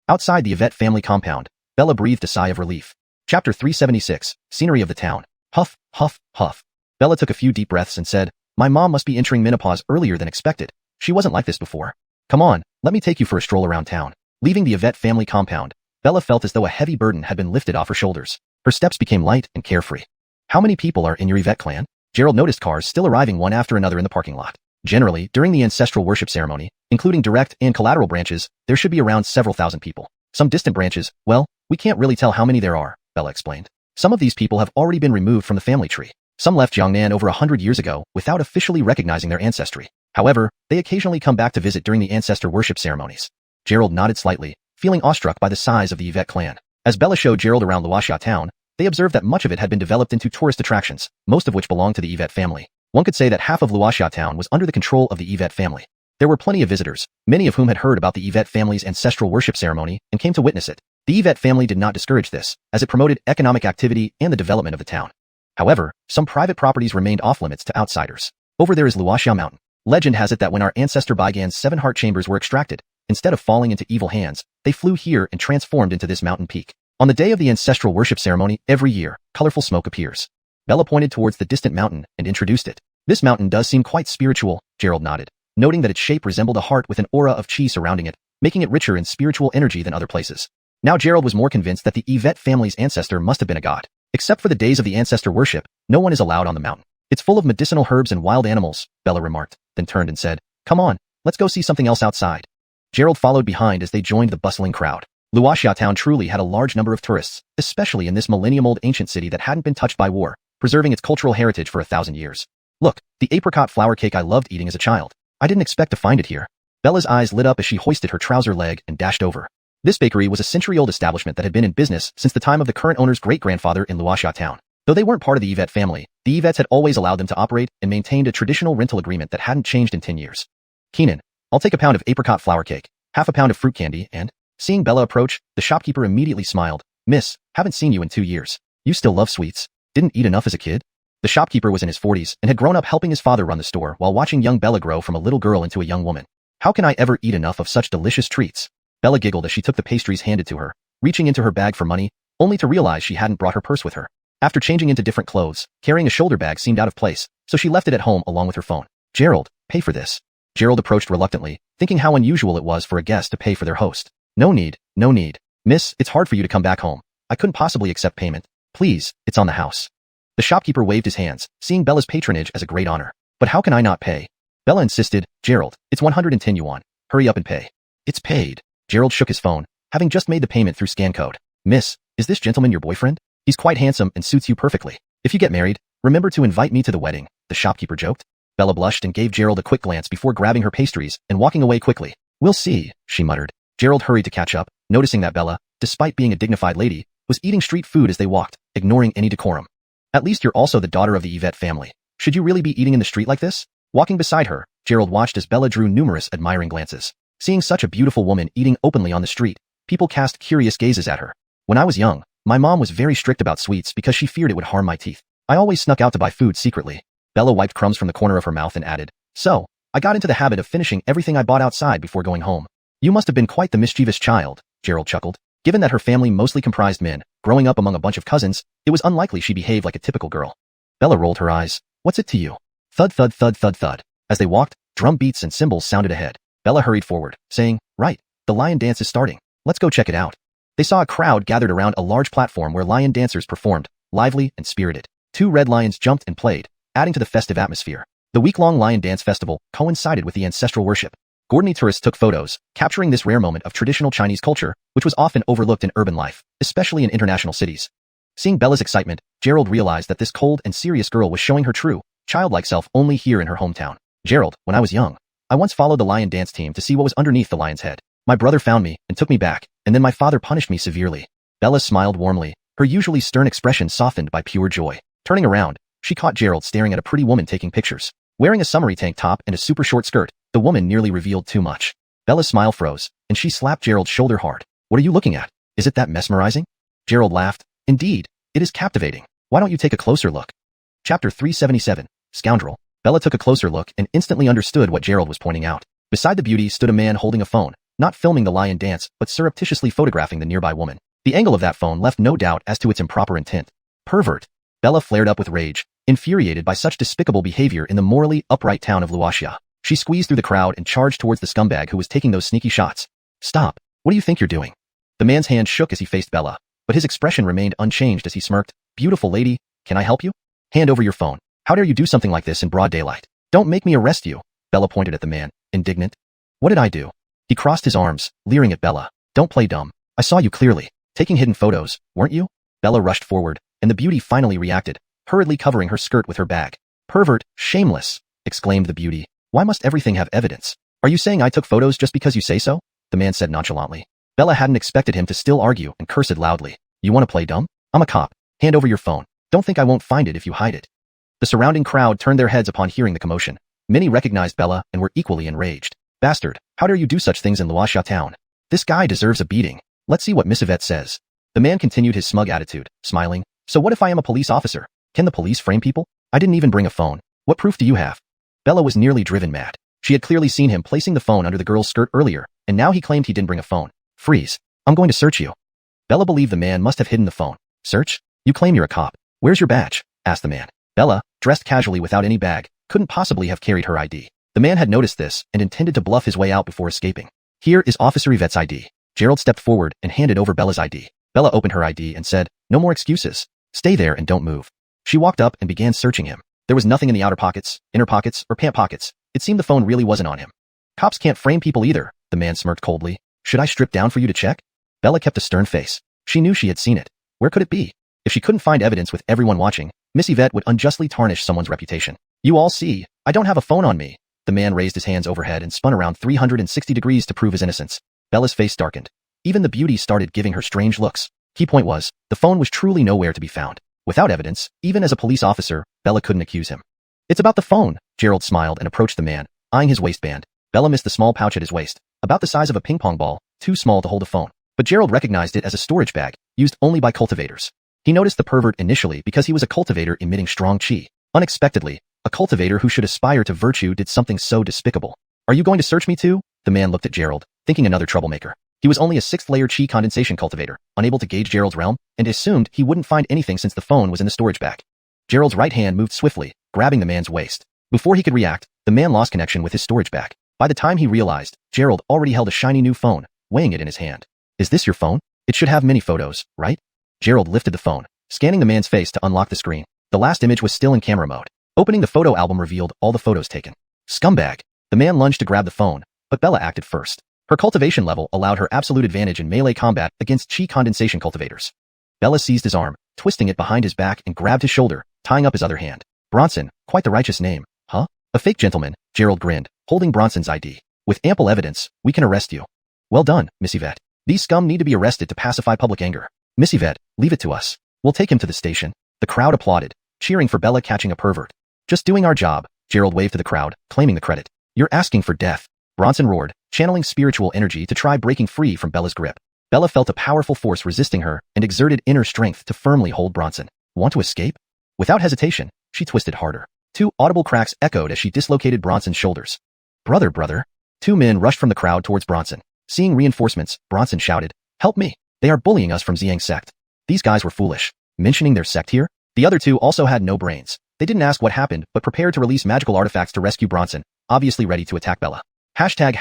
Outside the Yvette family compound, Bella breathed a sigh of relief. Chapter 376, Scenery of the Town. Huff, huff, huff. Bella took a few deep breaths and said, My mom must be entering menopause earlier than expected. She wasn't like this before. Come on, let me take you for a stroll around town. Leaving the Yvette family compound, Bella felt as though a heavy burden had been lifted off her shoulders. Her steps became light and carefree. How many people are in your Yvette clan? Gerald noticed cars still arriving one after another in the parking lot. Generally, during the ancestral worship ceremony, including direct and collateral branches, there should be around several thousand people. Some distant branches, well, we can't really tell how many there are, Bella explained. Some of these people have already been removed from the family tree. Some left Jiangnan over 100 years ago without officially recognizing their ancestry. However, they occasionally come back to visit during the ancestor worship ceremonies. Gerald nodded slightly, feeling awestruck by the size of the Yvette clan. As Bella showed Gerald around Luoxia town, they observed that much of it had been developed into tourist attractions, most of which belonged to the Yvette family. One could say that half of Luoxia town was under the control of the Yvette family. There were plenty of visitors, many of whom had heard about the Yvette family's ancestral worship ceremony and came to witness it. The Yvette family did not discourage this, as it promoted economic activity and the development of the town. However, some private properties remained off-limits to outsiders. Over there is Luoxia Mountain. Legend has it that when our ancestor Baigan's 7 heart chambers were extracted, instead of falling into evil hands, they flew here and transformed into this mountain peak. On the day of the ancestral worship ceremony, every year, colorful smoke appears. Bella pointed towards the distant mountain and introduced it. This mountain does seem quite spiritual, Gerald nodded, noting that its shape resembled a heart with an aura of chi surrounding it, making it richer in spiritual energy than other places. Now Gerald was more convinced that the Yvette family's ancestor must have been a god. Except for the days of the ancestor worship, no one is allowed on the mountain. It's full of medicinal herbs and wild animals, Bella remarked, then turned and said, Come on, let's go see something else outside. Gerald followed behind as they joined the bustling crowd. Luoxia town truly had a large number of tourists, especially in this millennium-old ancient city that hadn't been touched by war, preserving its cultural heritage for 1,000 years. Look, the apricot flour cake I loved eating as a child. I didn't expect to find it here. Bella's eyes lit up as she hoisted her trouser leg and dashed over. This bakery was a century-old establishment that had been in business since the time of the current owner's great-grandfather in Luoxia town. Though they weren't part of the Yvette family, the Yvettes had always allowed them to operate and maintained a traditional rental agreement that hadn't changed in 10 years. Keenan, I'll take a pound of apricot flour cake, half a pound of fruit candy, and... Seeing Bella approach, the shopkeeper immediately smiled. Miss, haven't seen you in 2 years. You still love sweets. Didn't eat enough as a kid? The shopkeeper was in his 40s and had grown up helping his father run the store while watching young Bella grow from a little girl into a young woman. How can I ever eat enough of such delicious treats? Bella giggled as she took the pastries handed to her, reaching into her bag for money, only to realize she hadn't brought her purse with her. After changing into different clothes, carrying a shoulder bag seemed out of place, so she left it at home along with her phone. Gerald, pay for this. Gerald approached reluctantly, thinking how unusual it was for a guest to pay for their host. No need, no need. Miss, it's hard for you to come back home. I couldn't possibly accept payment. Please, it's on the house. The shopkeeper waved his hands, seeing Bella's patronage as a great honor. But how can I not pay? Bella insisted. Gerald, it's 110 yuan. Hurry up and pay. It's paid. Gerald shook his phone, having just made the payment through scan code. Miss, is this gentleman your boyfriend? He's quite handsome and suits you perfectly. If you get married, remember to invite me to the wedding, the shopkeeper joked. Bella blushed and gave Gerald a quick glance before grabbing her pastries and walking away quickly. We'll see, she muttered. Gerald hurried to catch up, noticing that Bella, despite being a dignified lady, was eating street food as they walked, ignoring any decorum. At least you're also the daughter of the Yvette family. Should you really be eating in the street like this? Walking beside her, Gerald watched as Bella drew numerous admiring glances. Seeing such a beautiful woman eating openly on the street, people cast curious gazes at her. When I was young, my mom was very strict about sweets because she feared it would harm my teeth. I always snuck out to buy food secretly. Bella wiped crumbs from the corner of her mouth and added, so, I got into the habit of finishing everything I bought outside before going home. You must have been quite the mischievous child, Gerald chuckled. Given that her family mostly comprised men, growing up among a bunch of cousins, it was unlikely she behaved like a typical girl. Bella rolled her eyes. What's it to you? Thud thud thud thud thud. As they walked, drum beats and cymbals sounded ahead. Bella hurried forward, saying, right, the lion dance is starting. Let's go check it out. They saw a crowd gathered around a large platform where lion dancers performed, lively and spirited. 2 red lions jumped and played, adding to the festive atmosphere. The week-long Lion Dance Festival coincided with the ancestral worship. Gordony tourists took photos, capturing this rare moment of traditional Chinese culture, which was often overlooked in urban life, especially in international cities. Seeing Bella's excitement, Gerald realized that this cold and serious girl was showing her true, childlike self only here in her hometown. Gerald, when I was young, I once followed the lion dance team to see what was underneath the lion's head. My brother found me and took me back, and then my father punished me severely. Bella smiled warmly, her usually stern expression softened by pure joy. Turning around, she caught Gerald staring at a pretty woman taking pictures. Wearing a summery tank top and a super short skirt, the woman nearly revealed too much. Bella's smile froze, and she slapped Gerald's shoulder hard. What are you looking at? Is it that mesmerizing? Gerald laughed. Indeed, it is captivating. Why don't you take a closer look? Chapter 377, Scoundrel. Bella took a closer look and instantly understood what Gerald was pointing out. Beside the beauty stood a man holding a phone, not filming the lion dance, but surreptitiously photographing the nearby woman. The angle of that phone left no doubt as to its improper intent. Pervert. Bella flared up with rage, infuriated by such despicable behavior in the morally upright town of Luoxia. She squeezed through the crowd and charged towards the scumbag who was taking those sneaky shots. Stop. What do you think you're doing? The man's hand shook as he faced Bella, but his expression remained unchanged as he smirked. Beautiful lady, can I help you? Hand over your phone. How dare you do something like this in broad daylight? Don't make me arrest you. Bella pointed at the man, indignant. What did I do? He crossed his arms, leering at Bella. Don't play dumb. I saw you clearly, taking hidden photos, weren't you? Bella rushed forward, and the beauty finally reacted, hurriedly covering her skirt with her bag. Pervert, shameless, exclaimed the beauty. Why must everything have evidence? Are you saying I took photos just because you say so? The man said nonchalantly. Bella hadn't expected him to still argue and cursed loudly. You want to play dumb? I'm a cop. Hand over your phone. Don't think I won't find it if you hide it. The surrounding crowd turned their heads upon hearing the commotion. Many recognized Bella and were equally enraged. Bastard, how dare you do such things in Luoxia town? This guy deserves a beating. Let's see what Miss Yvette says. The man continued his smug attitude, smiling. So what if I am a police officer? Can the police frame people? I didn't even bring a phone. What proof do you have? Bella was nearly driven mad. She had clearly seen him placing the phone under the girl's skirt earlier, and now he claimed he didn't bring a phone. Freeze. I'm going to search you. Bella believed the man must have hidden the phone. Search? You claim you're a cop. Where's your badge? Asked the man. Bella, dressed casually without any bag, couldn't possibly have carried her ID. The man had noticed this and intended to bluff his way out before escaping. Here is Officer Yvette's ID. Gerald stepped forward and handed over Bella's ID. Bella opened her ID and said, no more excuses. Stay there and don't move. She walked up and began searching him. There was nothing in the outer pockets, inner pockets, or pant pockets. It seemed the phone really wasn't on him. Cops can't frame people either, the man smirked coldly. Should I strip down for you to check? Bella kept a stern face. She knew she had seen it. Where could it be? If she couldn't find evidence with everyone watching, Miss Yvette would unjustly tarnish someone's reputation. You all see, I don't have a phone on me. The man raised his hands overhead and spun around 360 degrees to prove his innocence. Bella's face darkened. Even the beauty started giving her strange looks. Key point was, the phone was truly nowhere to be found. Without evidence, even as a police officer, Bella couldn't accuse him. It's about the phone, Gerald smiled and approached the man, eyeing his waistband. Bella missed the small pouch at his waist, about the size of a ping-pong ball, too small to hold a phone. But Gerald recognized it as a storage bag, used only by cultivators. He noticed the pervert initially because he was a cultivator emitting strong chi. Unexpectedly, a cultivator who should aspire to virtue did something so despicable. Are you going to search me too? The man looked at Gerald, thinking another troublemaker. He was only a 6th-layer chi condensation cultivator, unable to gauge Gerald's realm, and assumed he wouldn't find anything since the phone was in the storage bag. Gerald's right hand moved swiftly, grabbing the man's waist. Before he could react, the man lost connection with his storage bag. By the time he realized, Gerald already held a shiny new phone, weighing it in his hand. Is this your phone? It should have many photos, right? Gerald lifted the phone, scanning the man's face to unlock the screen. The last image was still in camera mode. Opening the photo album revealed all the photos taken. Scumbag! The man lunged to grab the phone, but Bella acted first. Her cultivation level allowed her absolute advantage in melee combat against chi condensation cultivators. Bella seized his arm, twisting it behind his back and grabbed his shoulder, tying up his other hand. Bronson, quite the righteous name, huh? A fake gentleman, Gerald grinned, holding Bronson's ID. With ample evidence, we can arrest you. Well done, Miss Yvette. These scum need to be arrested to pacify public anger. Miss Yvette, leave it to us. We'll take him to the station. The crowd applauded, cheering for Bella catching a pervert. Just doing our job, Gerald waved to the crowd, claiming the credit. You're asking for death. Bronson roared, channeling spiritual energy to try breaking free from Bella's grip. Bella felt a powerful force resisting her and exerted inner strength to firmly hold Bronson. Want to escape? Without hesitation, she twisted harder. 2 audible cracks echoed as she dislocated Bronson's shoulders. Brother. 2 men rushed from the crowd towards Bronson. Seeing reinforcements, Bronson shouted, help me. They are bullying us from Xiang's sect. These guys were foolish. Mentioning their sect here? The other 2 also had no brains. They didn't ask what happened, but prepared to release magical artifacts to rescue Bronson, obviously ready to attack Bella. Hashtag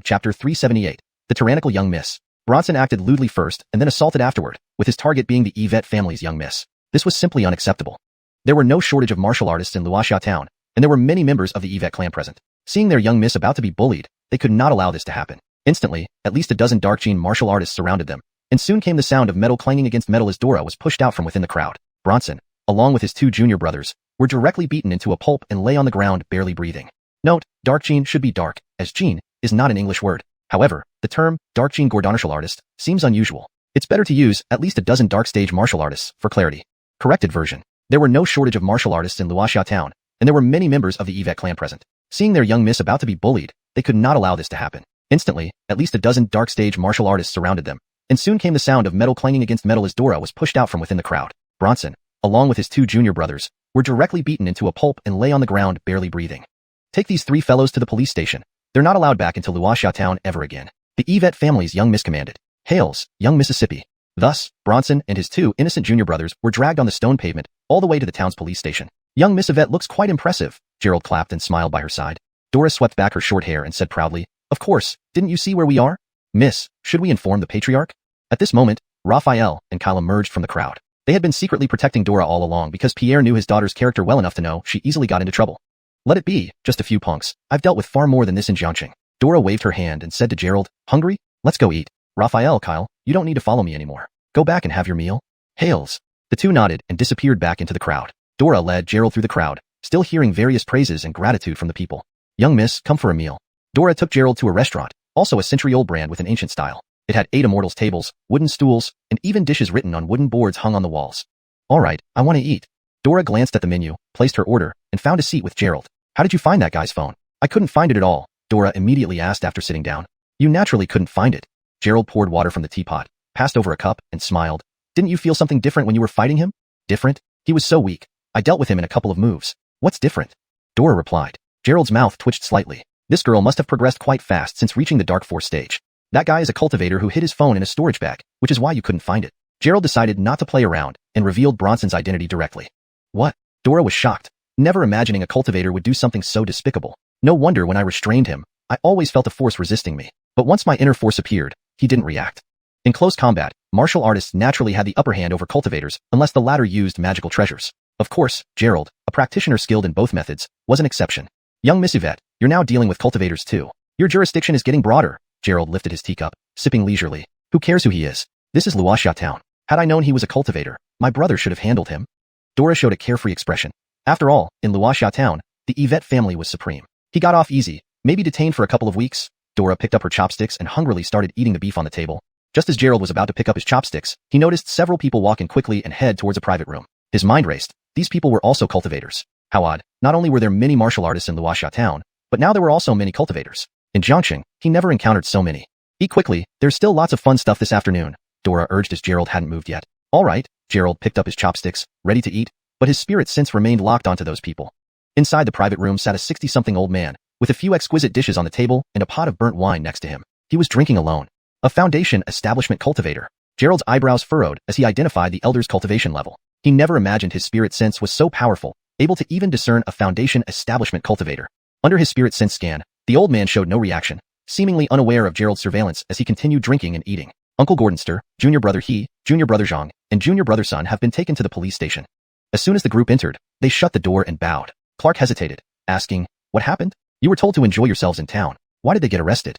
chapter 378. The tyrannical young miss. Bronson acted lewdly first and then assaulted afterward, with his target being the Yvette family's young miss. This was simply unacceptable. There were no shortage of martial artists in Luoxia town, and there were many members of the Yvette clan present. Seeing their young miss about to be bullied, they could not allow this to happen. Instantly, at least a dozen dark gene martial artists surrounded them, and soon came the sound of metal clanging against metal as Dora was pushed out from within the crowd. Bronson, along with his 2 junior brothers, were directly beaten into a pulp and lay on the ground barely breathing. Note, dark gene should be dark, as gene is not an English word. However, the term dark gene martial artist seems unusual. It's better to use at least a dozen dark stage martial artists for clarity. Corrected version. There were no shortage of martial artists in Luoxia town, and there were many members of the Yvette clan present. Seeing their young miss about to be bullied, they could not allow this to happen. Instantly, at least a dozen dark stage martial artists surrounded them, and soon came the sound of metal clanging against metal as Dora was pushed out from within the crowd. Bronson, along with his 2 junior brothers, were directly beaten into a pulp and lay on the ground barely breathing. Take these 3 fellows to the police station. They're not allowed back into Luoxia town ever again. The Yvette family's young miss commanded. Hails, young Mississippi. Thus, Bronson and his 2 innocent junior brothers were dragged on the stone pavement all the way to the town's police station. Young Miss Yvette looks quite impressive. Gerald clapped and smiled by her side. Dora swept back her short hair and said proudly, of course, didn't you see where we are? Miss, should we inform the patriarch? At this moment, Raphael and Kyle emerged from the crowd. They had been secretly protecting Dora all along because Pierre knew his daughter's character well enough to know she easily got into trouble. Let it be, just a few punks. I've dealt with far more than this in Jiangqing. Dora waved her hand and said to Gerald, hungry? Let's go eat. Raphael, Kyle, you don't need to follow me anymore. Go back and have your meal. Hails. The 2 nodded and disappeared back into the crowd. Dora led Gerald through the crowd, still hearing various praises and gratitude from the people. Young miss, come for a meal. Dora took Gerald to a restaurant, also a century-old brand with an ancient style. It had 8 immortals tables, wooden stools, and even dishes written on wooden boards hung on the walls. All right, I want to eat. Dora glanced at the menu, placed her order, and found a seat with Gerald. How did you find that guy's phone? I couldn't find it at all, Dora immediately asked after sitting down. You naturally couldn't find it. Gerald poured water from the teapot, passed over a cup, and smiled. Didn't you feel something different when you were fighting him? Different? He was so weak. I dealt with him in a couple of moves. What's different? Dora replied. Gerald's mouth twitched slightly. This girl must have progressed quite fast since reaching the Dark Force stage. That guy is a cultivator who hid his phone in a storage bag, which is why you couldn't find it. Gerald decided not to play around and revealed Bronson's identity directly. What? Dora was shocked, never imagining a cultivator would do something so despicable. No wonder when I restrained him, I always felt a force resisting me. But once my inner force appeared, he didn't react. In close combat, martial artists naturally had the upper hand over cultivators unless the latter used magical treasures. Of course, Gerald, a practitioner skilled in both methods, was an exception. Young Miss Yvette, you're now dealing with cultivators too. Your jurisdiction is getting broader. Gerald lifted his teacup, sipping leisurely. Who cares who he is? This is Luoxia town. Had I known he was a cultivator, my brother should have handled him. Dora showed a carefree expression. After all, in Luoxia town, the Yvette family was supreme. He got off easy, maybe detained for a couple of weeks. Dora picked up her chopsticks and hungrily started eating the beef on the table. Just as Gerald was about to pick up his chopsticks, he noticed several people walk in quickly and head towards a private room. His mind raced. These people were also cultivators. How odd, not only were there many martial artists in Luoxia town, but now there were also many cultivators. In Jiangqing, he never encountered so many. Eat quickly, there's still lots of fun stuff this afternoon, Dora urged as Gerald hadn't moved yet. All right, Gerald picked up his chopsticks, ready to eat, but his spirit sense remained locked onto those people. Inside the private room sat a 60-something old man, with a few exquisite dishes on the table and a pot of burnt wine next to him. He was drinking alone. A foundation establishment cultivator. Gerald's eyebrows furrowed as he identified the elder's cultivation level. He never imagined his spirit sense was so powerful, able to even discern a foundation establishment cultivator. Under his spirit sense scan, the old man showed no reaction, seemingly unaware of Gerald's surveillance as he continued drinking and eating. Uncle Gordonster, Junior Brother He, Junior Brother Zhang, and Junior Brother Sun have been taken to the police station. As soon as the group entered, they shut the door and bowed. Clark hesitated, asking, "What happened? You were told to enjoy yourselves in town. Why did they get arrested?"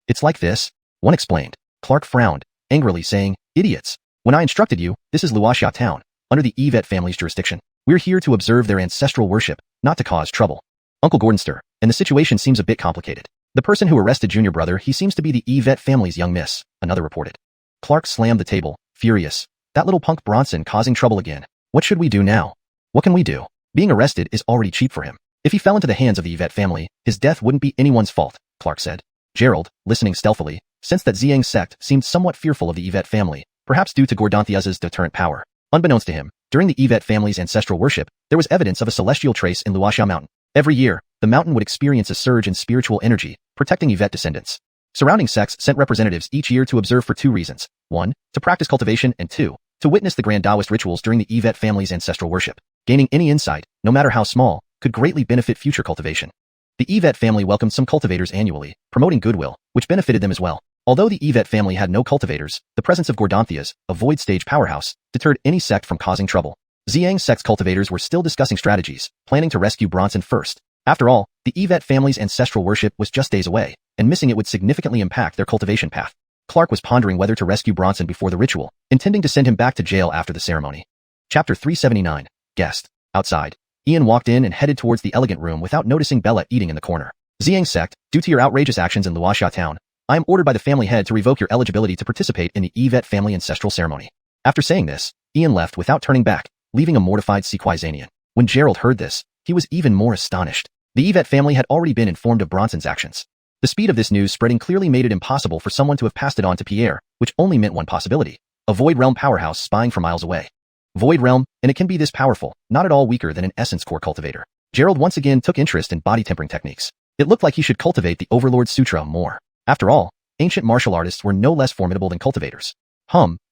"It's like this," one explained. Clark frowned, angrily saying, "Idiots. When I instructed you, this is Luoxia town, under the Yvette family's jurisdiction. We're here to observe their ancestral worship, not to cause trouble." Uncle Gordonster, and the situation seems a bit complicated. The person who arrested Junior Brother He seems to be the Yvette family's young miss, another reported. Clark slammed the table, furious. That little punk Bronson causing trouble again. What should we do now? What can we do? Being arrested is already cheap for him. If he fell into the hands of the Yvette family, his death wouldn't be anyone's fault, Clark said. Gerald, listening stealthily, sensed that Xiang's sect seemed somewhat fearful of the Yvette family, perhaps due to Gordanthia's deterrent power. Unbeknownst to him, during the Yvette family's ancestral worship, there was evidence of a celestial trace in Luoxia Mountain. Every year, the mountain would experience a surge in spiritual energy, protecting Yvette descendants. Surrounding sects sent representatives each year to observe for 2 reasons. 1. To practice cultivation, and 2. To witness the grand Taoist rituals during the Yvette family's ancestral worship. Gaining any insight, no matter how small, could greatly benefit future cultivation. The Yvette family welcomed some cultivators annually, promoting goodwill, which benefited them as well. Although the Yvette family had no cultivators, the presence of Gordanthia's, a void stage powerhouse, deterred any sect from causing trouble. Xiang's sect's cultivators were still discussing strategies, planning to rescue Bronson first. After all, the Yvette family's ancestral worship was just days away, and missing it would significantly impact their cultivation path. Clark was pondering whether to rescue Bronson before the ritual, intending to send him back to jail after the ceremony. Chapter 379. Guest. Outside, Ian walked in and headed towards the elegant room without noticing Bella eating in the corner. "Xiang's sect, due to your outrageous actions in Luoxia town, I am ordered by the family head to revoke your eligibility to participate in the Yvette family ancestral ceremony." After saying this, Ian left without turning back, leaving a mortified Sequizanian. When Gerald heard this, he was even more astonished. The Yvette family had already been informed of Bronson's actions. The speed of this news spreading clearly made it impossible for someone to have passed it on to Pierre, which only meant one possibility: a Void Realm powerhouse spying from miles away. Void Realm, and it can be this powerful, not at all weaker than an Essence Core cultivator. Gerald once again took interest in body tempering techniques. It looked like he should cultivate the Overlord Sutra more. After all, ancient martial artists were no less formidable than cultivators.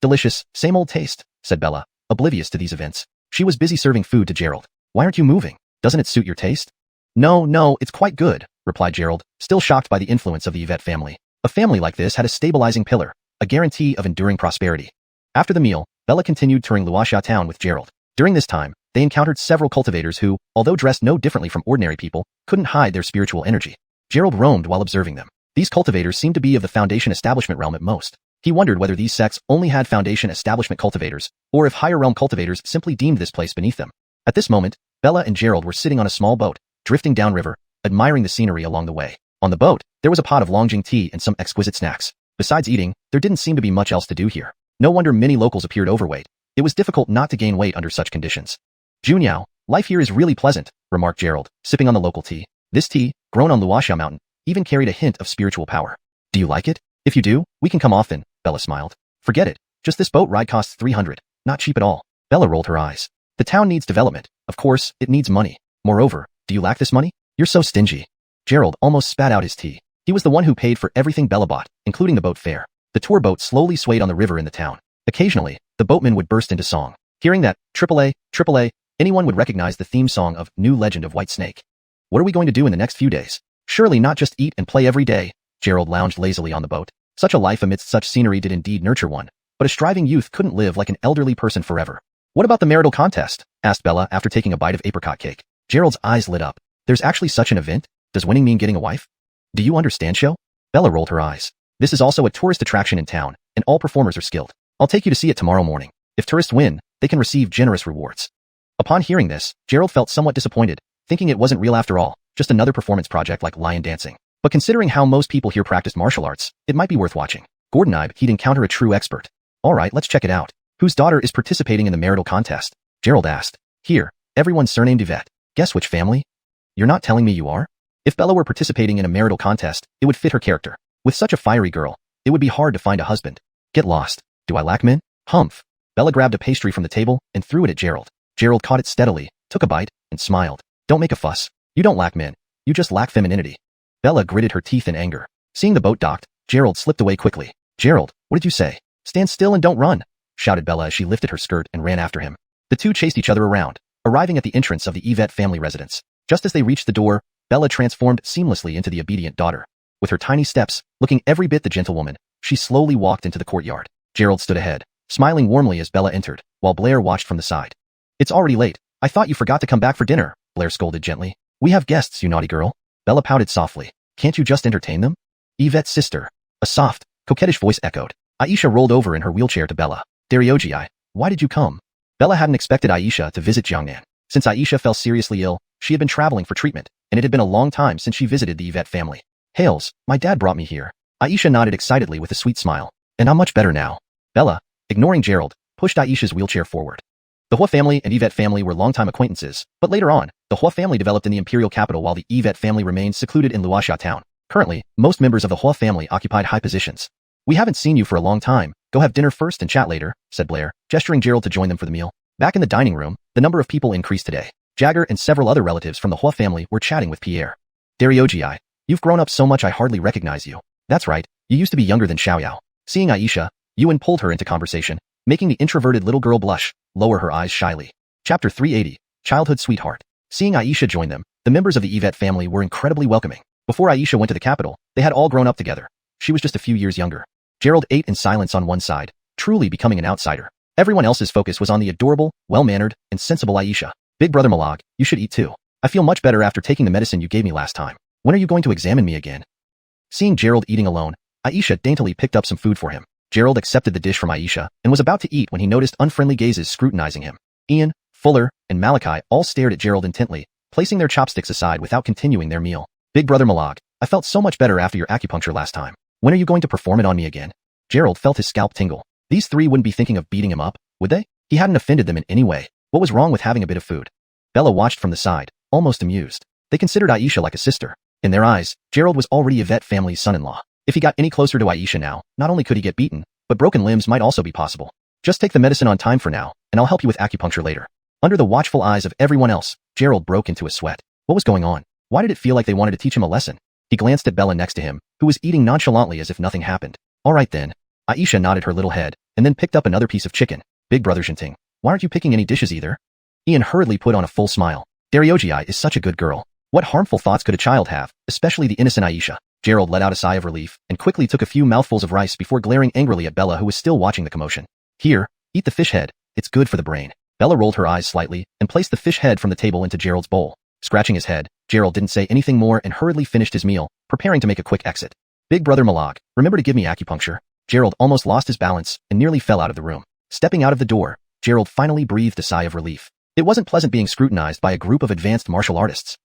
Delicious, same old taste, said Bella, oblivious to these events. She was busy serving food to Gerald. "Why aren't you moving? Doesn't it suit your taste?" No, it's quite good," replied Gerald, still shocked by the influence of the Yvette family. A family like this had a stabilizing pillar, a guarantee of enduring prosperity. After the meal, Bella continued touring Luoxia town with Gerald. During this time, they encountered several cultivators who, although dressed no differently from ordinary people, couldn't hide their spiritual energy. Gerald roamed while observing them. These cultivators seemed to be of the Foundation Establishment realm at most. He wondered whether these sects only had Foundation Establishment cultivators, or if higher realm cultivators simply deemed this place beneath them. At this moment, Bella and Gerald were sitting on a small boat, drifting downriver, admiring the scenery along the way. On the boat, there was a pot of Longjing tea and some exquisite snacks. Besides eating, there didn't seem to be much else to do here. No wonder many locals appeared overweight. It was difficult not to gain weight under such conditions. "Junyao, life here is really pleasant," remarked Gerald, sipping on the local tea. This tea, grown on Luoxia Mountain, even carried a hint of spiritual power. "Do you like it? If you do, we can come often," Bella smiled. "Forget it. Just this boat ride costs 300. Not cheap at all." Bella rolled her eyes. "The town needs development. Of course, it needs money. Moreover, do you lack this money? You're so stingy." Gerald almost spat out his tea. He was the one who paid for everything Bella bought, including the boat fare. The tour boat slowly swayed on the river in the town. Occasionally, the boatmen would burst into song. Hearing that, AAA, AAA, anyone would recognize the theme song of New Legend of White Snake. "What are we going to do in the next few days? Surely not just eat and play every day." Gerald lounged lazily on the boat. Such a life amidst such scenery did indeed nurture one, but a striving youth couldn't live like an elderly person forever. "What about the marital contest?" asked Bella after taking a bite of apricot cake. Gerald's eyes lit up. "There's actually such an event? Does winning mean getting a wife?" "Do you understand, Show?" Bella rolled her eyes. "This is also a tourist attraction in town, and all performers are skilled. I'll take you to see it tomorrow morning. If tourists win, they can receive generous rewards." Upon hearing this, Gerald felt somewhat disappointed, thinking it wasn't real after all, just another performance project like lion dancing. But considering how most people here practiced martial arts, it might be worth watching. Gordonibe, he'd encounter a true expert. "Alright, let's check it out. Whose daughter is participating in the marital contest?" Gerald asked. "Here, everyone's surnamed Yvette. Guess which family?" "You're not telling me you are?" If Bella were participating in a marital contest, it would fit her character. With such a fiery girl, it would be hard to find a husband. Get lost. Do I lack men? Humph. Bella grabbed a pastry from the table and threw it at Gerald. Gerald caught it steadily, took a bite, and smiled. "Don't make a fuss. You don't lack men. You just lack femininity." Bella gritted her teeth in anger. Seeing the boat docked, Gerald slipped away quickly. Gerald, what did you say? Stand still and don't run, shouted Bella as she lifted her skirt and ran after him. The two chased each other around, arriving at the entrance of the Yvette family residence. Just as they reached the door, Bella transformed seamlessly into the obedient daughter. With her tiny steps, looking every bit the gentlewoman, she slowly walked into the courtyard. Gerald stood ahead, smiling warmly as Bella entered, while Blair watched from the side. It's already late. I thought you forgot to come back for dinner, Blair scolded gently. We have guests, you naughty girl. Bella pouted softly. Can't you just entertain them? Yvette's sister. A soft, coquettish voice echoed. Aisha rolled over in her wheelchair to Bella. Dariogi, why did you come? Bella hadn't expected Aisha to visit Xiangnan. Since Aisha fell seriously ill, she had been traveling for treatment, and it had been a long time since she visited the Yvette family. Hails, my dad brought me here. Aisha nodded excitedly with a sweet smile. And I'm much better now. Bella, ignoring Gerald, pushed Aisha's wheelchair forward. The Hua family and Yvette family were longtime acquaintances, but later on, the Hua family developed in the imperial capital while the Yvette family remained secluded in Luoxia town. Currently, most members of the Hua family occupied high positions. We haven't seen you for a long time. Go have dinner first and chat later, said Blair, gesturing Gerald to join them for the meal. Back in the dining room, the number of people increased today. Jagger and several other relatives from the Hua family were chatting with Pierre. Dariogi, you've grown up so much I hardly recognize you. That's right, you used to be younger than Xiaoyao. Seeing Aisha, Yuan pulled her into conversation, making the introverted little girl blush, lower her eyes shyly. Chapter 380, Childhood Sweetheart. Seeing Aisha join them, the members of the Yvette family were incredibly welcoming. Before Aisha went to the capital, they had all grown up together. She was just a few years younger. Gerald ate in silence on one side, truly becoming an outsider. Everyone else's focus was on the adorable, well-mannered, and sensible Aisha. Big brother Malag, you should eat too. I feel much better after taking the medicine you gave me last time. When are you going to examine me again? Seeing Gerald eating alone, Aisha daintily picked up some food for him. Gerald accepted the dish from Aisha and was about to eat when he noticed unfriendly gazes scrutinizing him. Ian, Fuller, and Malachi all stared at Gerald intently, placing their chopsticks aside without continuing their meal. Big brother Malag, I felt so much better after your acupuncture last time. When are you going to perform it on me again? Gerald felt his scalp tingle. These three wouldn't be thinking of beating him up, would they? He hadn't offended them in any way. What was wrong with having a bit of food? Bella watched from the side, almost amused. They considered Aisha like a sister. In their eyes, Gerald was already Yvette family's son-in-law. If he got any closer to Aisha now, not only could he get beaten, but broken limbs might also be possible. Just take the medicine on time for now, and I'll help you with acupuncture later. Under the watchful eyes of everyone else, Gerald broke into a sweat. What was going on? Why did it feel like they wanted to teach him a lesson? He glanced at Bella next to him, who was eating nonchalantly as if nothing happened. All right then. Aisha nodded her little head, and then picked up another piece of chicken. Big brother Shinting, why aren't you picking any dishes either? Ian hurriedly put on a full smile. Dariogi is such a good girl. What harmful thoughts could a child have, especially the innocent Aisha? Gerald let out a sigh of relief, and quickly took a few mouthfuls of rice before glaring angrily at Bella who was still watching the commotion. Here, eat the fish head, it's good for the brain. Bella rolled her eyes slightly, and placed the fish head from the table into Gerald's bowl. Scratching his head, Gerald didn't say anything more and hurriedly finished his meal, preparing to make a quick exit. Big brother Malag, remember to give me acupuncture. Gerald almost lost his balance and nearly fell out of the room. Stepping out of the door, Gerald finally breathed a sigh of relief. It wasn't pleasant being scrutinized by a group of advanced martial artists.